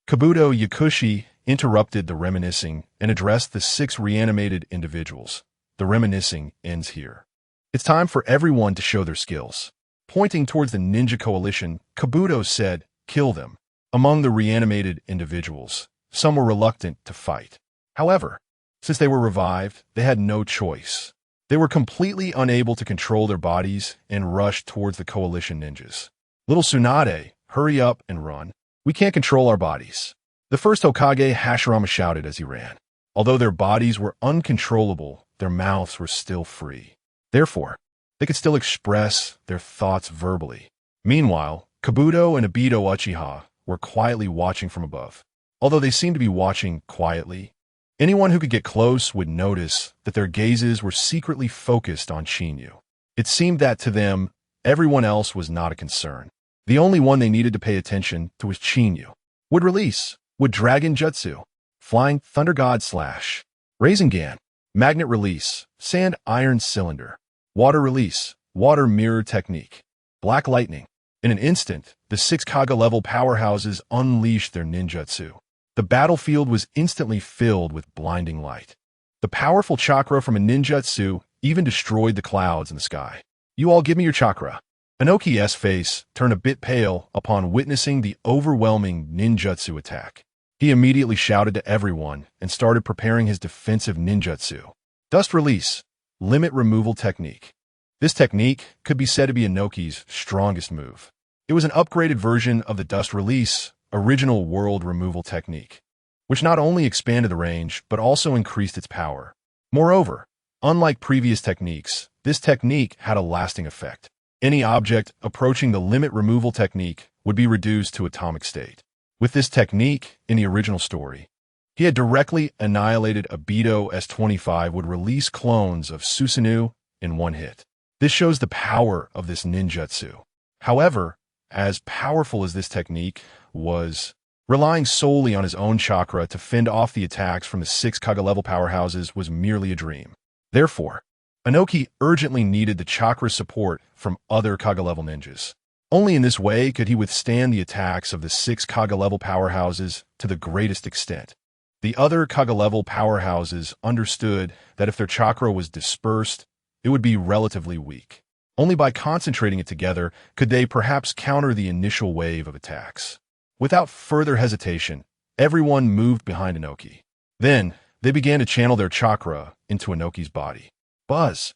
Kabuto Yakushi interrupted the reminiscing and addressed the 6 reanimated individuals. "The reminiscing ends here. It's time for everyone to show their skills." Pointing towards the ninja coalition, Kabuto said, "Kill them." Among the reanimated individuals, some were reluctant to fight. However, since they were revived, they had no choice. They were completely unable to control their bodies and rushed towards the coalition ninjas. "Little Tsunade, hurry up and run. We can't control our bodies." The first Hokage Hashirama shouted as he ran. Although their bodies were uncontrollable, their mouths were still free. Therefore, they could still express their thoughts verbally. Meanwhile, Kabuto and Obito Uchiha were quietly watching from above. Although they seemed to be watching quietly, Anyone who could get close would notice that their gazes were secretly focused on Qinyu. It seemed that to them, everyone else was not a concern. The only one they needed to pay attention to was Qinyu. Would release, would Dragon Jutsu, Flying Thunder God Slash, Rasengan, Magnet Release, Sand Iron Cylinder, Water Release, Water Mirror Technique, Black Lightning. In an instant, the 6 Kage-level powerhouses unleashed their ninjutsu. The battlefield was instantly filled with blinding light. The powerful chakra from a ninjutsu even destroyed the clouds in the sky. "You all give me your chakra." Inoki's face turned a bit pale upon witnessing the overwhelming ninjutsu attack. He immediately shouted to everyone and started preparing his defensive ninjutsu. Dust Release, Limit Removal Technique. This technique could be said to be Inoki's strongest move. It was an upgraded version of the Dust Release original world removal technique, which not only expanded the range, but also increased its power. Moreover, unlike previous techniques, this technique had a lasting effect. Any object approaching the limit removal technique would be reduced to atomic state. With this technique, in the original story, he had directly annihilated Obito S-25 would release clones of Susanoo in one hit. This shows the power of this ninjutsu. However, as powerful as this technique was, relying solely on his own chakra to fend off the attacks from the 6 Kage-level powerhouses was merely a dream. Therefore, Inoki urgently needed the chakra support from other Kage-level ninjas. Only in this way could he withstand the attacks of the 6 Kage-level powerhouses to the greatest extent. The other Kage-level powerhouses understood that if their chakra was dispersed, it would be relatively weak. Only by concentrating it together could they perhaps counter the initial wave of attacks. Without further hesitation, everyone moved behind Inoki. Then, they began to channel their chakra into Inoki's body. Buzz!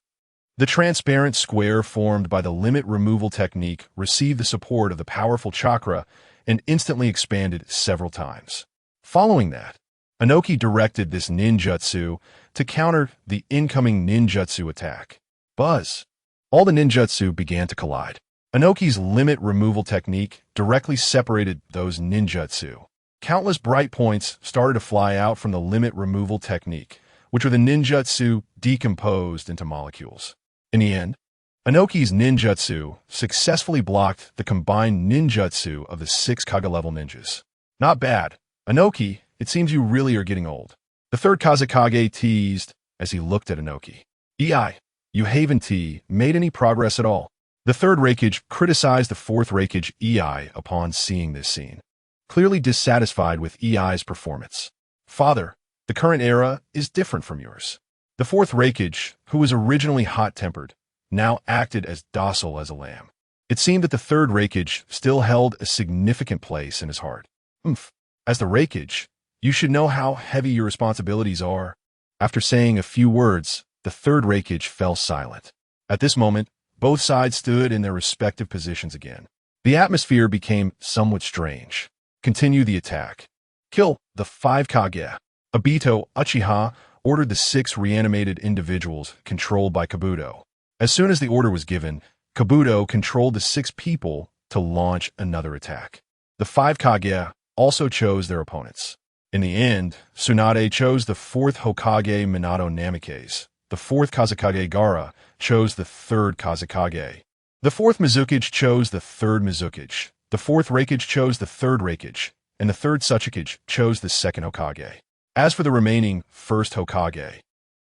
The transparent square formed by the limit removal technique received the support of the powerful chakra and instantly expanded several times. Following that, Inoki directed this ninjutsu to counter the incoming ninjutsu attack. Buzz! All the ninjutsu began to collide. Inoki's limit removal technique directly separated those ninjutsu. Countless bright points started to fly out from the limit removal technique, which were the ninjutsu decomposed into molecules. In the end, Inoki's ninjutsu successfully blocked the combined ninjutsu of the 6 Kage-level ninjas. Not bad. Inoki, it seems you really are getting old. The third Kazekage teased as he looked at Inoki. You haven't made any progress at all. The third Raikage criticized the fourth Raikage EI upon seeing this scene, clearly dissatisfied with EI's performance. Father, the current era is different from yours. The fourth Raikage, who was originally hot-tempered, now acted as docile as a lamb. It seemed that the third Raikage still held a significant place in his heart. As the Raikage, you should know how heavy your responsibilities are. After saying a few words, the third Raikage fell silent. At this moment, both sides stood in their respective positions again. The atmosphere became somewhat strange. Continue the attack. Kill the 5 Kage. Obito Uchiha ordered the 6 reanimated individuals controlled by Kabuto. As soon as the order was given, Kabuto controlled the 6 people to launch another attack. The 5 Kage also chose their opponents. In the end, Tsunade chose the 4th Hokage Minato Namikaze. The 4th Kazekage Gaara chose the 3rd Kazekage. The 4th Mizukage chose the 3rd Mizukage. The 4th Raikage chose the 3rd Raikage, and the 3rd Tsuchikage chose the 2nd Hokage. As for the remaining 1st Hokage,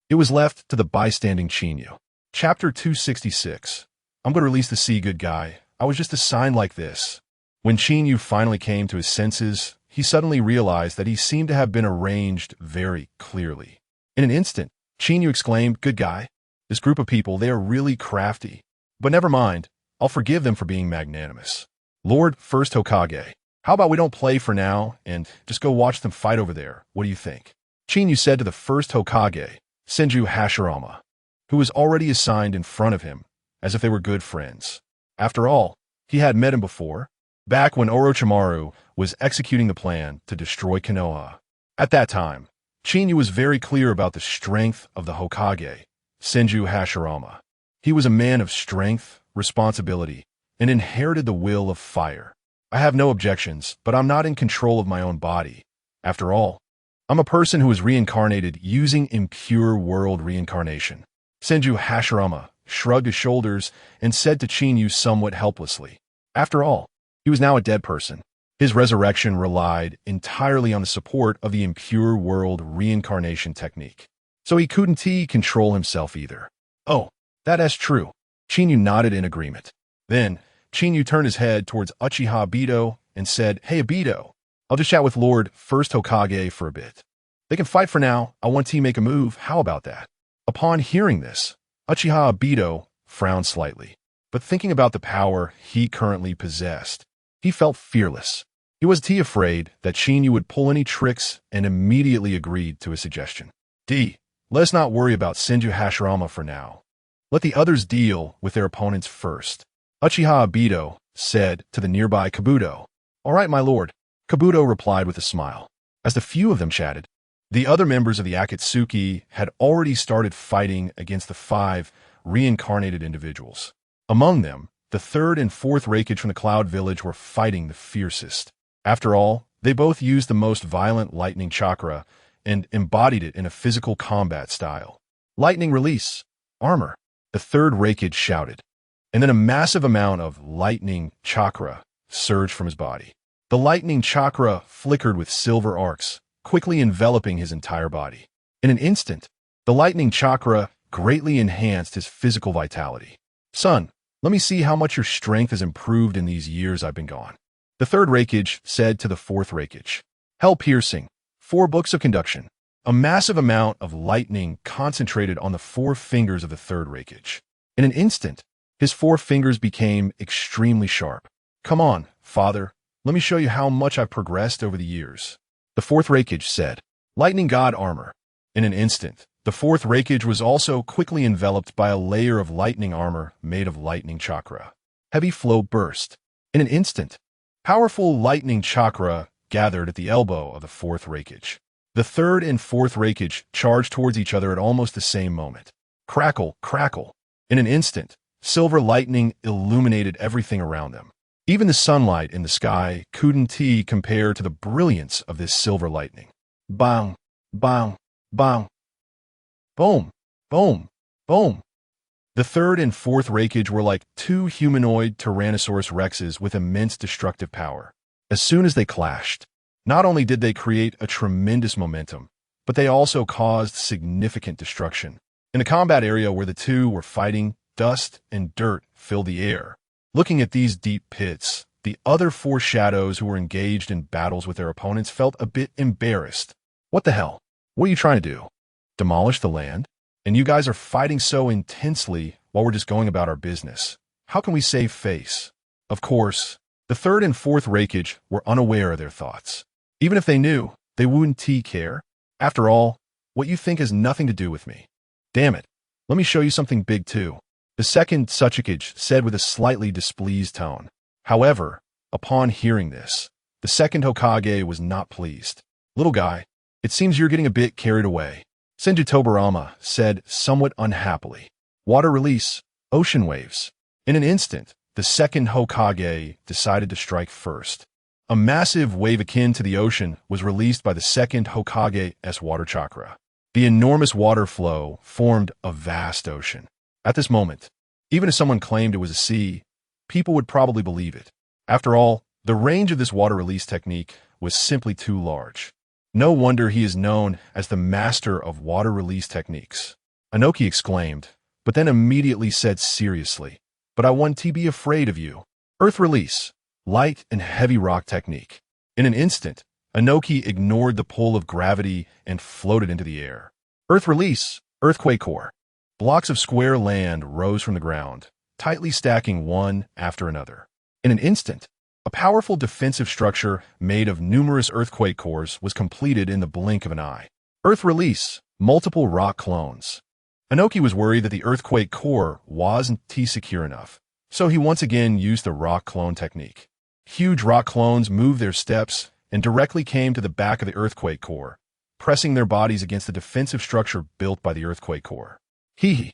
it was left to the bystanding Qinyu. Chapter 266. I'm going to release the sea, good guy. I was just a sign like this. When Qinyu finally came to his senses, he suddenly realized that he seemed to have been arranged very clearly. In an instant, Qinyu exclaimed, "Good guy. This group of people, they are really crafty. But never mind, I'll forgive them for being magnanimous. Lord First Hokage, how about we don't play for now and just go watch them fight over there? What do you think?" Qinyu said to the first Hokage, Senju Hashirama, who was already assigned in front of him, as if they were good friends. After all, he had met him before, back when Orochimaru was executing the plan to destroy Konoha. At that time, Qinyu was very clear about the strength of the Hokage, Senju Hashirama. He was a man of strength, responsibility, and inherited the will of fire. I have no objections, but I'm not in control of my own body. After all, I'm a person who was reincarnated using impure world reincarnation. Senju Hashirama shrugged his shoulders and said to Chinyu somewhat helplessly. After all, he was now a dead person. His resurrection relied entirely on the support of the impure world reincarnation technique. So he couldn't control himself either. Oh, that's true. Chinyu nodded in agreement. Then, Chinyu turned his head towards Uchiha Obito and said, Hey Obito, I'll just chat with Lord First Hokage for a bit. They can fight for now. I want to make a move. How about that? Upon hearing this, Uchiha Obito frowned slightly. But thinking about the power he currently possessed, he felt fearless. He was afraid that Chinyu would pull any tricks and immediately agreed to his suggestion. Let's not worry about Senju Hashirama for now. Let the others deal with their opponents first. Uchiha Obito said to the nearby Kabuto. All right, my lord. Kabuto replied with a smile. As the few of them chatted, the other members of the Akatsuki had already started fighting against the 5 reincarnated individuals. Among them, the 3rd and 4th Raikage from the Cloud Village were fighting the fiercest. After all, they both used the most violent lightning chakra and embodied it in a physical combat style. Lightning release, armor, the 3rd Raikage shouted. And then a massive amount of lightning chakra surged from his body. The lightning chakra flickered with silver arcs, quickly enveloping his entire body. In an instant, the lightning chakra greatly enhanced his physical vitality. Son, let me see how much your strength has improved in these years I've been gone. The 3rd Raikage said to the 4th Raikage. Hell piercing, 4 books of conduction. A massive amount of lightning concentrated on the 4 fingers of the 3rd Raikage. In an instant, his 4 fingers became extremely sharp. Come on, father, let me show you how much I've progressed over the years. The 4th Raikage said. Lightning God armor. In an instant, the 4th Raikage was also quickly enveloped by a layer of lightning armor made of lightning chakra. Heavy flow burst. In an instant, powerful lightning chakra gathered at the elbow of the 4th Raikage. The 3rd and 4th Raikage charged towards each other at almost the same moment. Crackle, crackle. In an instant, silver lightning illuminated everything around them. Even the sunlight in the sky couldn't compare to the brilliance of this silver lightning. Bang, bang, bang. Boom, boom, boom. The 3rd and 4th Raikage were like 2 humanoid Tyrannosaurus Rexes with immense destructive power. As soon as they clashed, not only did they create a tremendous momentum, but they also caused significant destruction. In the combat area where the 2 were fighting, dust and dirt filled the air. Looking at these deep pits, the other 4 shadows who were engaged in battles with their opponents felt a bit embarrassed. What the hell? What are you trying to do? Demolish the land? And you guys are fighting so intensely while we're just going about our business. How can we save face? Of course, the 3rd and 4th Raikage were unaware of their thoughts. Even if they knew, they wouldn't care. After all, what you think has nothing to do with me. Damn it, let me show you something big too. The 2nd Tsuchikage said with a slightly displeased tone. However, upon hearing this, the 2nd Hokage was not pleased. Little guy, it seems you're getting a bit carried away. Senju Tobarama said somewhat unhappily. Water release, ocean waves. In an instant, the 2nd Hokage decided to strike first. A massive wave akin to the ocean was released by the 2nd Hokage's water chakra. The enormous water flow formed a vast ocean. At this moment, even if someone claimed it was a sea, people would probably believe it. After all, the range of this water release technique was simply too large. No wonder he is known as the master of water release techniques. Inoki exclaimed, but then immediately said seriously, but I want to be afraid of you. Earth release, light and heavy rock technique. In an instant, Inoki ignored the pull of gravity and floated into the air. Earth release, earthquake core. Blocks of square land rose from the ground, tightly stacking one after another. In an instant, a powerful defensive structure made of numerous earthquake cores was completed in the blink of an eye. Earth release, multiple rock clones. Inoki was worried that the earthquake core wasn't secure enough, so he once again used the rock clone technique. Huge rock clones moved their steps and directly came to the back of the earthquake core, pressing their bodies against the defensive structure built by the earthquake core. Hee.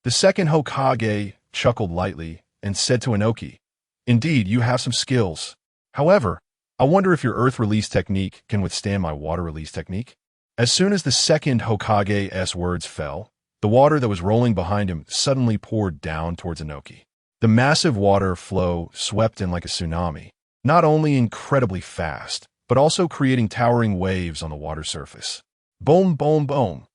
The 2nd Hokage chuckled lightly and said to Inoki, Indeed, you have some skills. However, I wonder if your earth release technique can withstand my water release technique. As soon as the second Hokage's words fell, the water that was rolling behind him suddenly poured down towards Inoki. The massive water flow swept in like a tsunami, not only incredibly fast, but also creating towering waves on the water surface. Boom, boom, boom.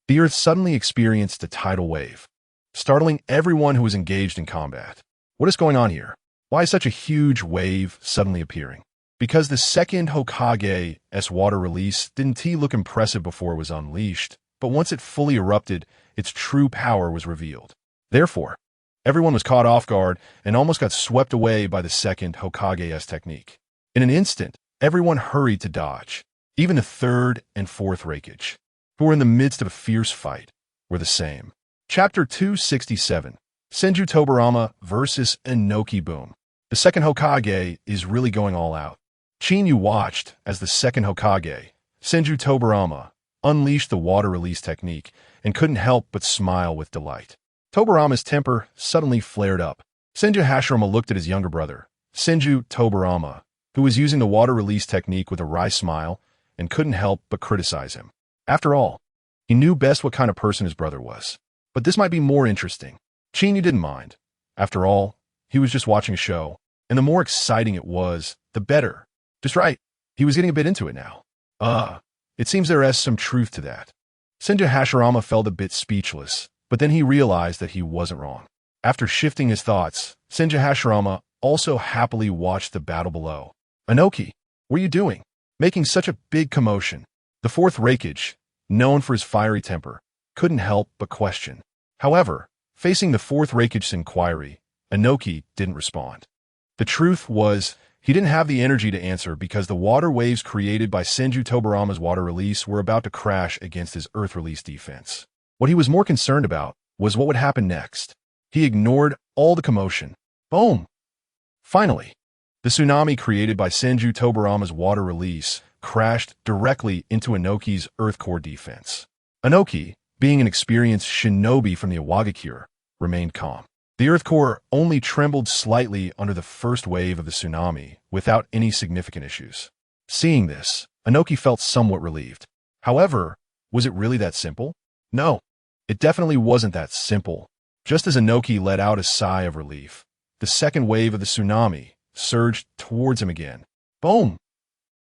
The earth suddenly experienced a tidal wave, startling everyone who was engaged in combat. What is going on here? Why is such a huge wave suddenly appearing? Because the second Hokage's water release didn't look impressive before it was unleashed, but once it fully erupted, its true power was revealed. Therefore, everyone was caught off guard and almost got swept away by the second Hokage's technique. In an instant, everyone hurried to dodge. Even the third and fourth Raikage, who were in the midst of a fierce fight, were the same. Chapter 267, Senju Tobirama vs. Inoki Boom. The second Hokage is really going all out. Chinyu watched as the second Hokage, Senju Tobirama, unleashed the water release technique and couldn't help but smile with delight. Tobirama's temper suddenly flared up. Senju Hashirama looked at his younger brother, Senju Tobirama, who was using the water release technique with a wry smile, and couldn't help but criticize him. After all, he knew best what kind of person his brother was. But this might be more interesting. Chinyu didn't mind. After all, he was just watching a show, and the more exciting it was, the better. Just right, he was getting a bit into it now. It seems there is some truth to that. Senju Hashirama felt a bit speechless, but then he realized that he wasn't wrong. After shifting his thoughts, Senju Hashirama also happily watched the battle below. Inoki, what are you doing? Making such a big commotion. The fourth Raikage, known for his fiery temper, couldn't help but question. However, facing the fourth Raikage's inquiry, Inoki didn't respond. The truth was, he didn't have the energy to answer because the water waves created by Senju Tobirama's water release were about to crash against his earth release defense. What he was more concerned about was what would happen next. He ignored all the commotion. Boom! Finally, the tsunami created by Senju Tobirama's water release crashed directly into Inoki's earth core defense. Inoki, being an experienced shinobi from the Iwagakure, remained calm. The earth core only trembled slightly under the first wave of the tsunami without any significant issues. Seeing this, Inoki felt somewhat relieved. However, was it really that simple? No, it definitely wasn't that simple. Just as Inoki let out a sigh of relief, the second wave of the tsunami surged towards him again. Boom!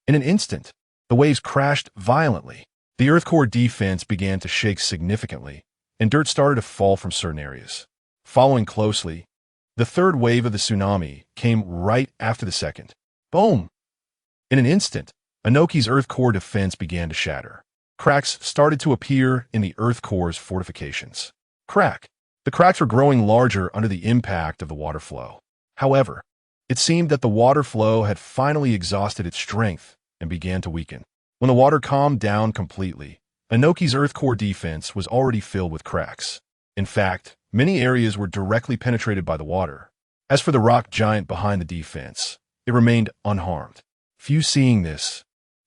In an instant, the waves crashed violently. The earth core defense began to shake significantly, and dirt started to fall from certain areas. Following closely, the third wave of the tsunami came right after the second. Boom! In an instant, Inoki's earth core defense began to shatter. Cracks started to appear in the earth core's fortifications. Crack! The cracks were growing larger under the impact of the water flow. However, it seemed that the water flow had finally exhausted its strength and began to weaken. When the water calmed down completely, Inoki's earth core defense was already filled with cracks. In fact, many areas were directly penetrated by the water. As for the rock giant behind the defense, it remained unharmed. Few seeing this,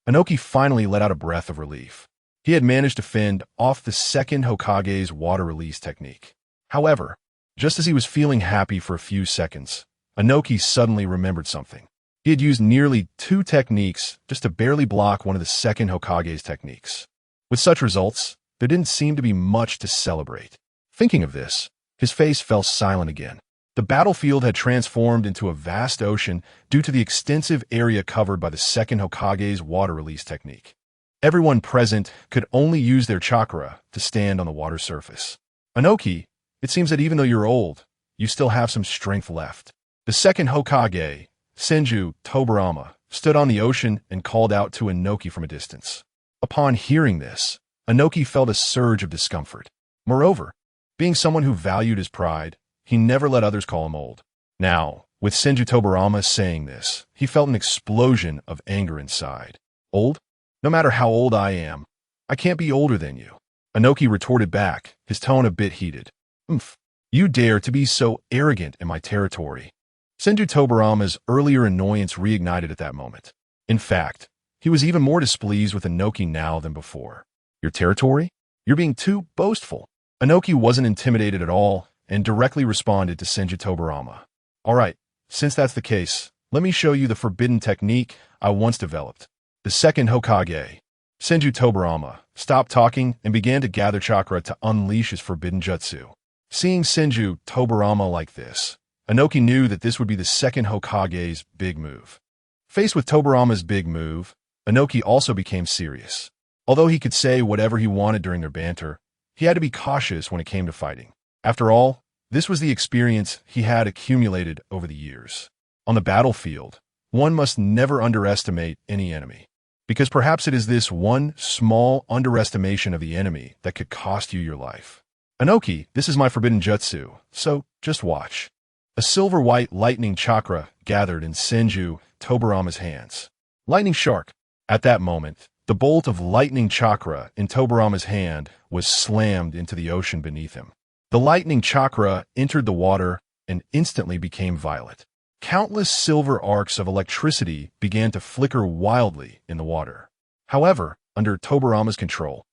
Inoki finally let out a breath of relief. He had managed to fend off the second Hokage's water release technique. However, just as he was feeling happy for a few seconds, Inoki suddenly remembered something. He had used nearly 2 techniques just to barely block one of the second Hokage's techniques. With such results, there didn't seem to be much to celebrate. Thinking of this, his face fell silent again. The battlefield had transformed into a vast ocean due to the extensive area covered by the second Hokage's water release technique. Everyone present could only use their chakra to stand on the water surface. Inoki, it seems that even though you're old, you still have some strength left. The second Hokage, Senju Tobirama, stood on the ocean and called out to Inoki from a distance. Upon hearing this, Inoki felt a surge of discomfort. Moreover, being someone who valued his pride, he never let others call him old. Now, with Senju Tobirama saying this, he felt an explosion of anger inside. Old? No matter how old I am, I can't be older than you. Inoki retorted back, his tone a bit heated. You dare to be so arrogant in my territory. Senju Tobirama's earlier annoyance reignited at that moment. In fact, he was even more displeased with Inoki now than before. Your territory? You're being too boastful. Inoki wasn't intimidated at all and directly responded to Senju Tobirama. All right, since that's the case, let me show you the forbidden technique I once developed. The second Hokage, Senju Tobarama stopped talking and began to gather chakra to unleash his forbidden jutsu. Seeing Senju Tobarama like this, Inoki knew that this would be the second Hokage's big move. Faced with Tobarama's big move, Inoki also became serious. Although he could say whatever he wanted during their banter, he had to be cautious when it came to fighting. After all, this was the experience he had accumulated over the years. On the battlefield, one must never underestimate any enemy, because perhaps it is this one small underestimation of the enemy that could cost you your life. Inoki, this is my forbidden jutsu, so just watch. A silver-white lightning chakra gathered in Senju Tobarama's hands. Lightning shark. At that moment, the bolt of lightning chakra in Tobarama's hand was slammed into the ocean beneath him. The lightning chakra entered the water and instantly became violet. Countless silver arcs of electricity began to flicker wildly in the water. However, under Tobarama's control,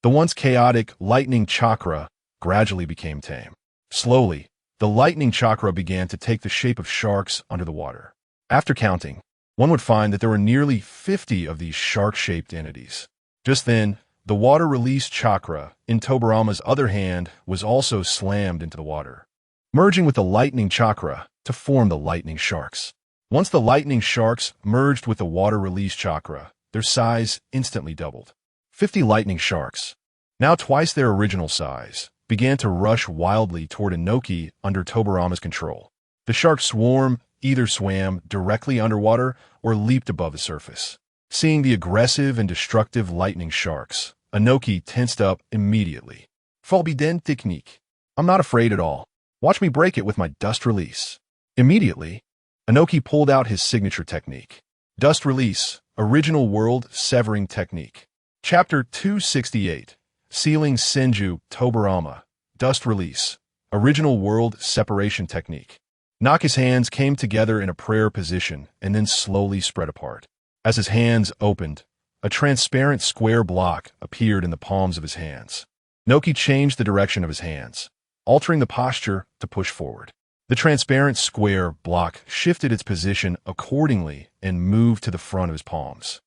the once chaotic lightning chakra gradually became tame. Slowly, the lightning chakra began to take the shape of sharks under the water. After counting, one would find that there were nearly 50 of these shark-shaped entities. Just then, the water-release chakra in Tobarama's other hand was also slammed into the water, merging with the lightning chakra to form the lightning sharks. Once the lightning sharks merged with the water-release chakra, their size instantly doubled. 50 lightning sharks, now twice their original size, began to rush wildly toward Inoki under Tobarama's control. The shark swarm either swam directly underwater or leaped above the surface. Seeing the aggressive and destructive lightning sharks, Inoki tensed up immediately. Forbidden technique. I'm not afraid at all. Watch me break it with my dust release. Immediately, Inoki pulled out his signature technique. Dust release, original world severing technique. Chapter 268. Sealing Senju Tobarama. Dust release, original world separation technique. Naka's hands came together in a prayer position and then slowly spread apart. As his hands opened, a transparent square block appeared in the palms of his hands. Inoki changed the direction of his hands, altering the posture to push forward. The transparent square block shifted its position accordingly and moved to the front of his palms.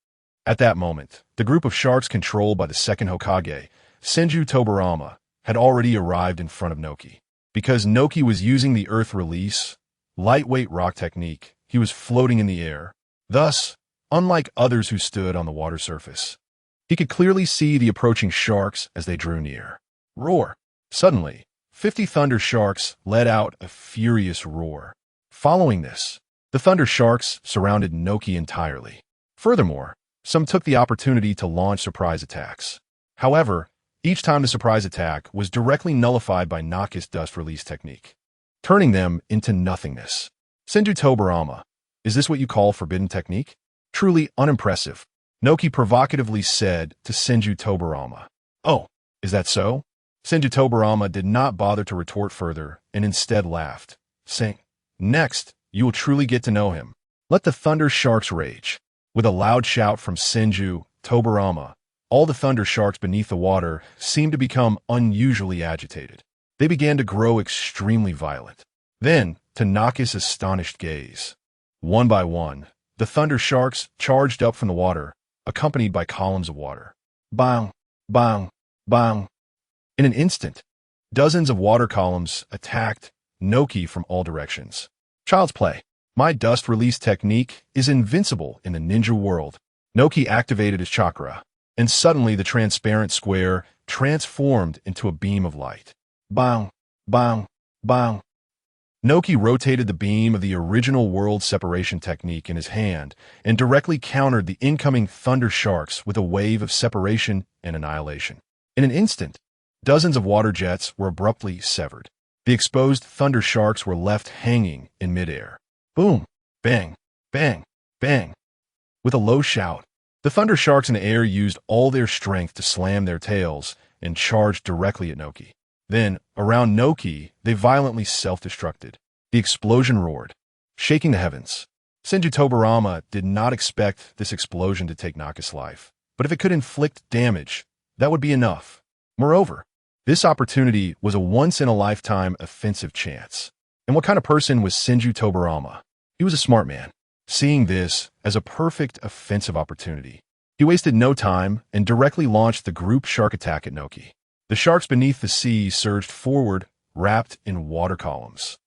At that moment, the group of sharks controlled by the second Hokage, Senju Tobarama, had already arrived in front of Inoki. Because Inoki was using the earth release, lightweight rock technique, he was floating in the air. Thus, unlike others who stood on the water surface, he could clearly see the approaching sharks as they drew near. Roar! Suddenly, 50 thunder sharks let out a furious roar. Following this, the thunder sharks surrounded Inoki entirely. Furthermore, some took the opportunity to launch surprise attacks. However, each time the surprise attack was directly nullified by Naka's dust release technique, turning them into nothingness. Senju Tobarama, is this what you call forbidden technique? Truly unimpressive, Inoki provocatively said to Senju Tobarama. Oh, is that so? Senju Tobarama did not bother to retort further and instead laughed, saying, Next, you will truly get to know him. Let the thunder sharks rage. With a loud shout from Senju Tobarama, all the thunder sharks beneath the water seemed to become unusually agitated. They began to grow extremely violent. Then, to Naka's astonished gaze, one by one, the thunder sharks charged up from the water, accompanied by columns of water. Bang, bang, bang. In an instant, dozens of water columns attacked Inoki from all directions. Child's play. My dust release technique is invincible in the ninja world. Inoki activated his chakra, and suddenly the transparent square transformed into a beam of light. Bang, bang, bang. Inoki rotated the beam of the original world separation technique in his hand and directly countered the incoming thunder sharks with a wave of separation and annihilation. In an instant, dozens of water jets were abruptly severed. The exposed thunder sharks were left hanging in midair. Boom, bang, bang, bang. With a low shout, the thunder sharks in the air used all their strength to slam their tails and charged directly at Inoki. Then, around Inoki, they violently self-destructed. The explosion roared, shaking the heavens. Senju Tobarama did not expect this explosion to take Naka's life, but if it could inflict damage, that would be enough. Moreover, this opportunity was a once-in-a-lifetime offensive chance. And what kind of person was Senju Tobarama? He was a smart man, seeing this as a perfect offensive opportunity. He wasted no time and directly launched the group shark attack at Noki. The sharks beneath the sea surged forward, wrapped in water columns,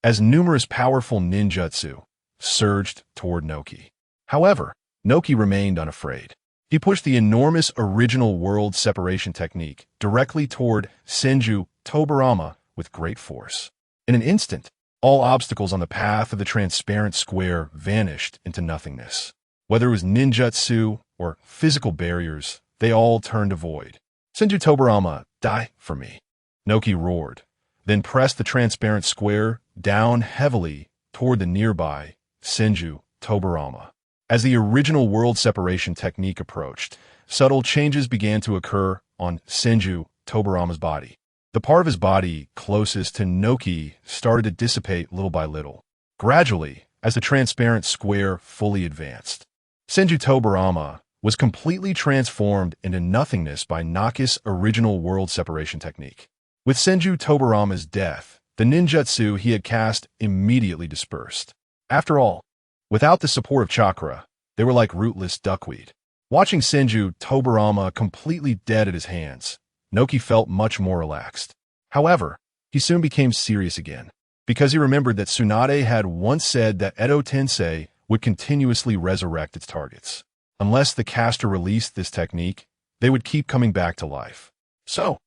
as numerous powerful ninjutsu surged toward Noki. However, Noki remained unafraid. He pushed the enormous original world separation technique directly toward Senju Tobarama with great force. In an instant, all obstacles on the path of the transparent square vanished into nothingness. Whether it was ninjutsu or physical barriers, they all turned to void. Senju Tobarama, die for me, Noki roared, then pressed the transparent square down heavily toward the nearby Senju Tobarama. As the original world separation technique approached, subtle changes began to occur on Senju Tobarama's body. The part of his body closest to Noki started to dissipate little by little, gradually as the transparent square fully advanced. Senju Tobarama was completely transformed into nothingness by Noki's original world separation technique. With Senju Tobarama's death, the ninjutsu he had cast immediately dispersed. After all, without the support of chakra, they were like rootless duckweed. Watching Senju Tobarama completely dead at his hands, Noki felt much more relaxed. However, he soon became serious again, because he remembered that Tsunade had once said that Edo Tensei would continuously resurrect its targets. Unless the caster released this technique, they would keep coming back to life. So,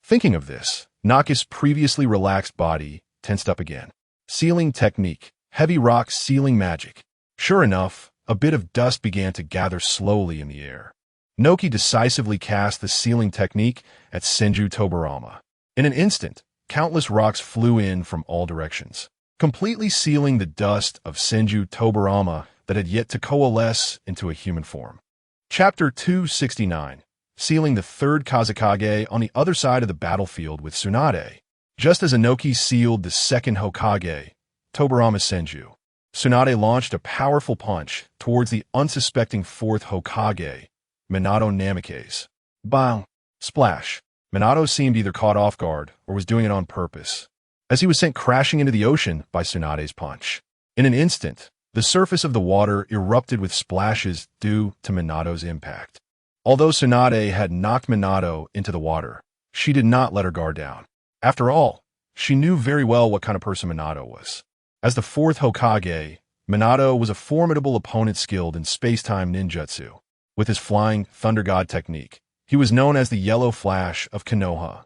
thinking of this, Noki's previously relaxed body tensed up again. Sealing technique, heavy rock sealing magic. Sure enough, a bit of dust began to gather slowly in the air. Noki decisively cast the sealing technique at Senju Tobarama. In an instant, countless rocks flew in from all directions, completely sealing the dust of Senju Tobarama that had yet to coalesce into a human form. Chapter 269. Sealing the third Kazekage on the other side of the battlefield with Tsunade. Just as Inoki sealed the second Hokage, Tobarama Senju, Tsunade launched a powerful punch towards the unsuspecting fourth Hokage, Minato Namikaze. Bang! Splash! Minato seemed either caught off guard or was doing it on purpose, as he was sent crashing into the ocean by Tsunade's punch. In an instant, the surface of the water erupted with splashes due to Minato's impact. Although Tsunade had knocked Minato into the water, she did not let her guard down. After all, she knew very well what kind of person Minato was. As the fourth Hokage, Minato was a formidable opponent skilled in space-time ninjutsu. With his flying Thunder God technique, he was known as the Yellow Flash of Konoha.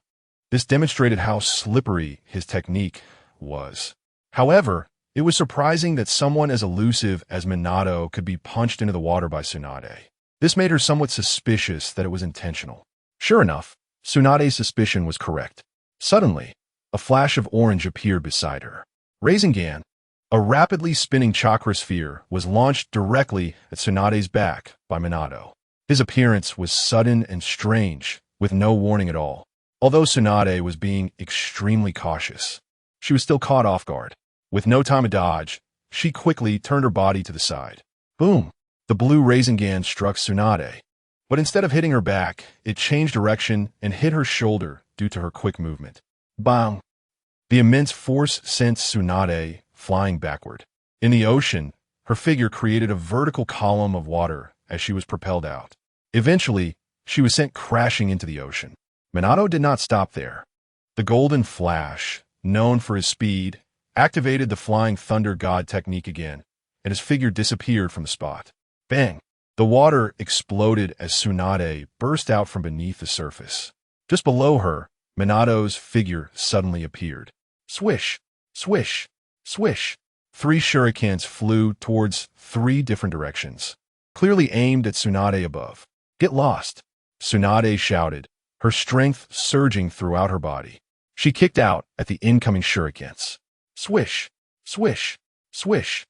This demonstrated how slippery his technique was. However, it was surprising that someone as elusive as Minato could be punched into the water by Tsunade. This made her somewhat suspicious that it was intentional. Sure enough, Tsunade's suspicion was correct. Suddenly, a flash of orange appeared beside her. Rasengan, a rapidly spinning chakra sphere, was launched directly at Tsunade's back by Minato. His appearance was sudden and strange, with no warning at all. Although Tsunade was being extremely cautious, she was still caught off guard. With no time to dodge, she quickly turned her body to the side. Boom! The blue Rasengan struck Tsunade, but instead of hitting her back, it changed direction and hit her shoulder due to her quick movement. Bang! The immense force sent Tsunade flying backward. In the ocean, her figure created a vertical column of water as she was propelled out. Eventually, she was sent crashing into the ocean. Minato did not stop there. The Golden Flash, known for his speed, activated the Flying Thunder God technique again, and his figure disappeared from the spot. Bang! The water exploded as Tsunade burst out from beneath the surface. Just below her, Minato's figure suddenly appeared. Swish! Swish! Swish! 3 shurikens flew towards 3 different directions, clearly aimed at Tsunade above. Get lost! Tsunade shouted, her strength surging throughout her body. She kicked out at the incoming shurikens. Swish! Swish! Swish!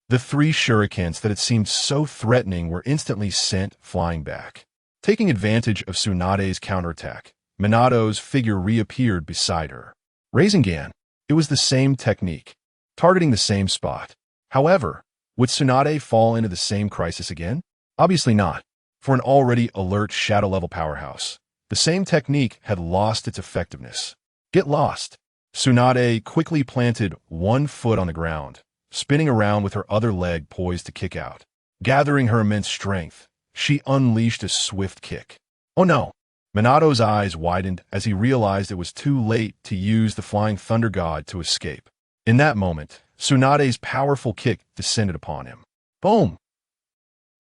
The 3 shurikens that had seemed so threatening were instantly sent flying back. Taking advantage of Tsunade's counterattack, Minato's figure reappeared beside her. Rasengan, it was the same technique, targeting the same spot. However, would Tsunade fall into the same crisis again? Obviously not. For an already alert shadow-level powerhouse, the same technique had lost its effectiveness. Get lost! Tsunade quickly planted 1 foot on the ground, spinning around with her other leg poised to kick out. Gathering her immense strength, she unleashed a swift kick. Oh no! Minato's eyes widened as he realized it was too late to use the Flying Thunder God to escape. In that moment, Tsunade's powerful kick descended upon him. Boom!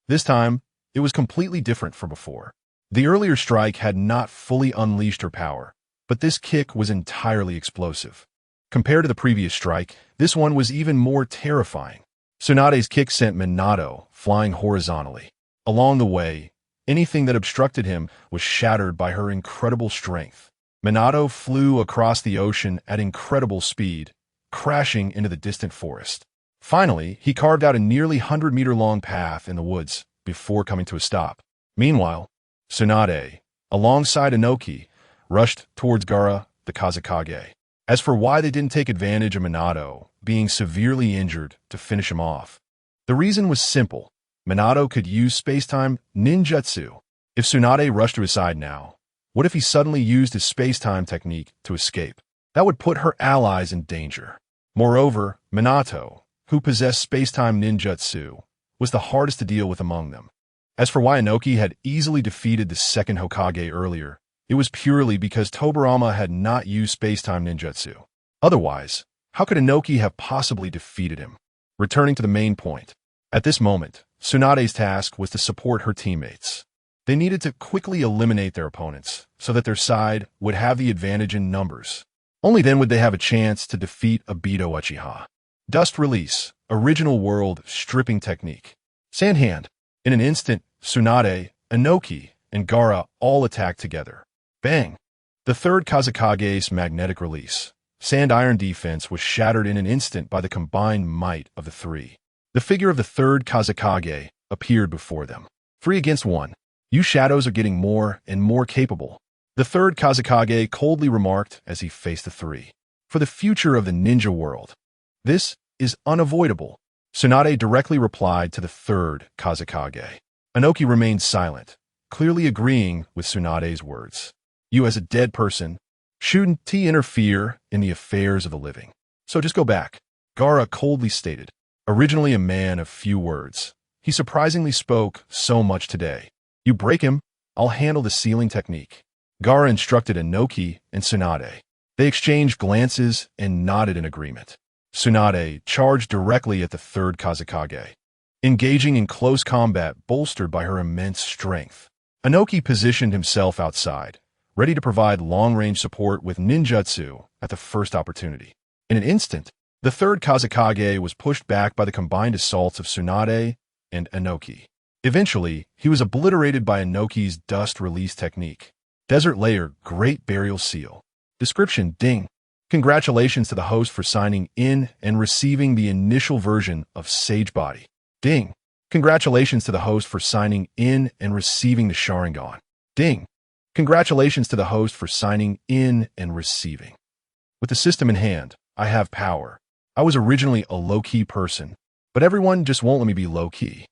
This time, it was completely different from before. The earlier strike had not fully unleashed her power, but this kick was entirely explosive. Compared to the previous strike, this one was even more terrifying. Tsunade's kick sent Minato flying horizontally. Along the way, anything that obstructed him was shattered by her incredible strength. Minato flew across the ocean at incredible speed, crashing into the distant forest. Finally, he carved out a nearly 100-meter-long path in the woods before coming to a stop. Meanwhile, Tsunade, alongside Inoki, rushed towards Gaara, the Kazekage. As for why they didn't take advantage of Minato being severely injured to finish him off, the reason was simple. Minato could use space-time ninjutsu. If Tsunade rushed to his side now, what if he suddenly used his space-time technique to escape? That would put her allies in danger. Moreover, Minato, who possessed space-time ninjutsu, was the hardest to deal with among them. As for why Inoki had easily defeated the second Hokage earlier, it was purely because Tobirama had not used space-time ninjutsu. Otherwise, how could Inoki have possibly defeated him? Returning to the main point. At this moment, Tsunade's task was to support her teammates. They needed to quickly eliminate their opponents so that their side would have the advantage in numbers. Only then would they have a chance to defeat Obito Uchiha. Dust Release, Original World Stripping Technique. Sand Hand. In an instant, Tsunade, Inoki, and Gaara all attacked together. Bang! The third Kazekage's magnetic release. Sand Iron defense was shattered in an instant by the combined might of the three. The figure of the third Kazekage appeared before them. 3 against 1. You shadows are getting more and more capable. The third Kazekage coldly remarked as he faced the three. For the future of the ninja world, this is unavoidable. Tsunade directly replied to the third Kazekage. Inoki remained silent, clearly agreeing with Tsunade's words. You as a dead person shouldn't interfere in the affairs of the living. So just go back. Gaara coldly stated. Originally a man of few words, he surprisingly spoke so much today. You break him, I'll handle the sealing technique. Gaara instructed Inoki and Tsunade. They exchanged glances and nodded in agreement. Tsunade charged directly at the third Kazekage, engaging in close combat bolstered by her immense strength. Inoki positioned himself outside, ready to provide long-range support with ninjutsu at the first opportunity. In an instant, the third Kazekage was pushed back by the combined assaults of Tsunade and Inoki. Eventually, he was obliterated by Inoki's dust release technique. Desert Layer Great Burial Seal. Description: Ding. Congratulations to the host for signing in and receiving the initial version of Sage Body. Ding. Congratulations to the host for signing in and receiving the Sharingan. Ding. Congratulations to the host for signing in and receiving. With the system in hand, I have power. I was originally a low-key person, but everyone just won't let me be low-key.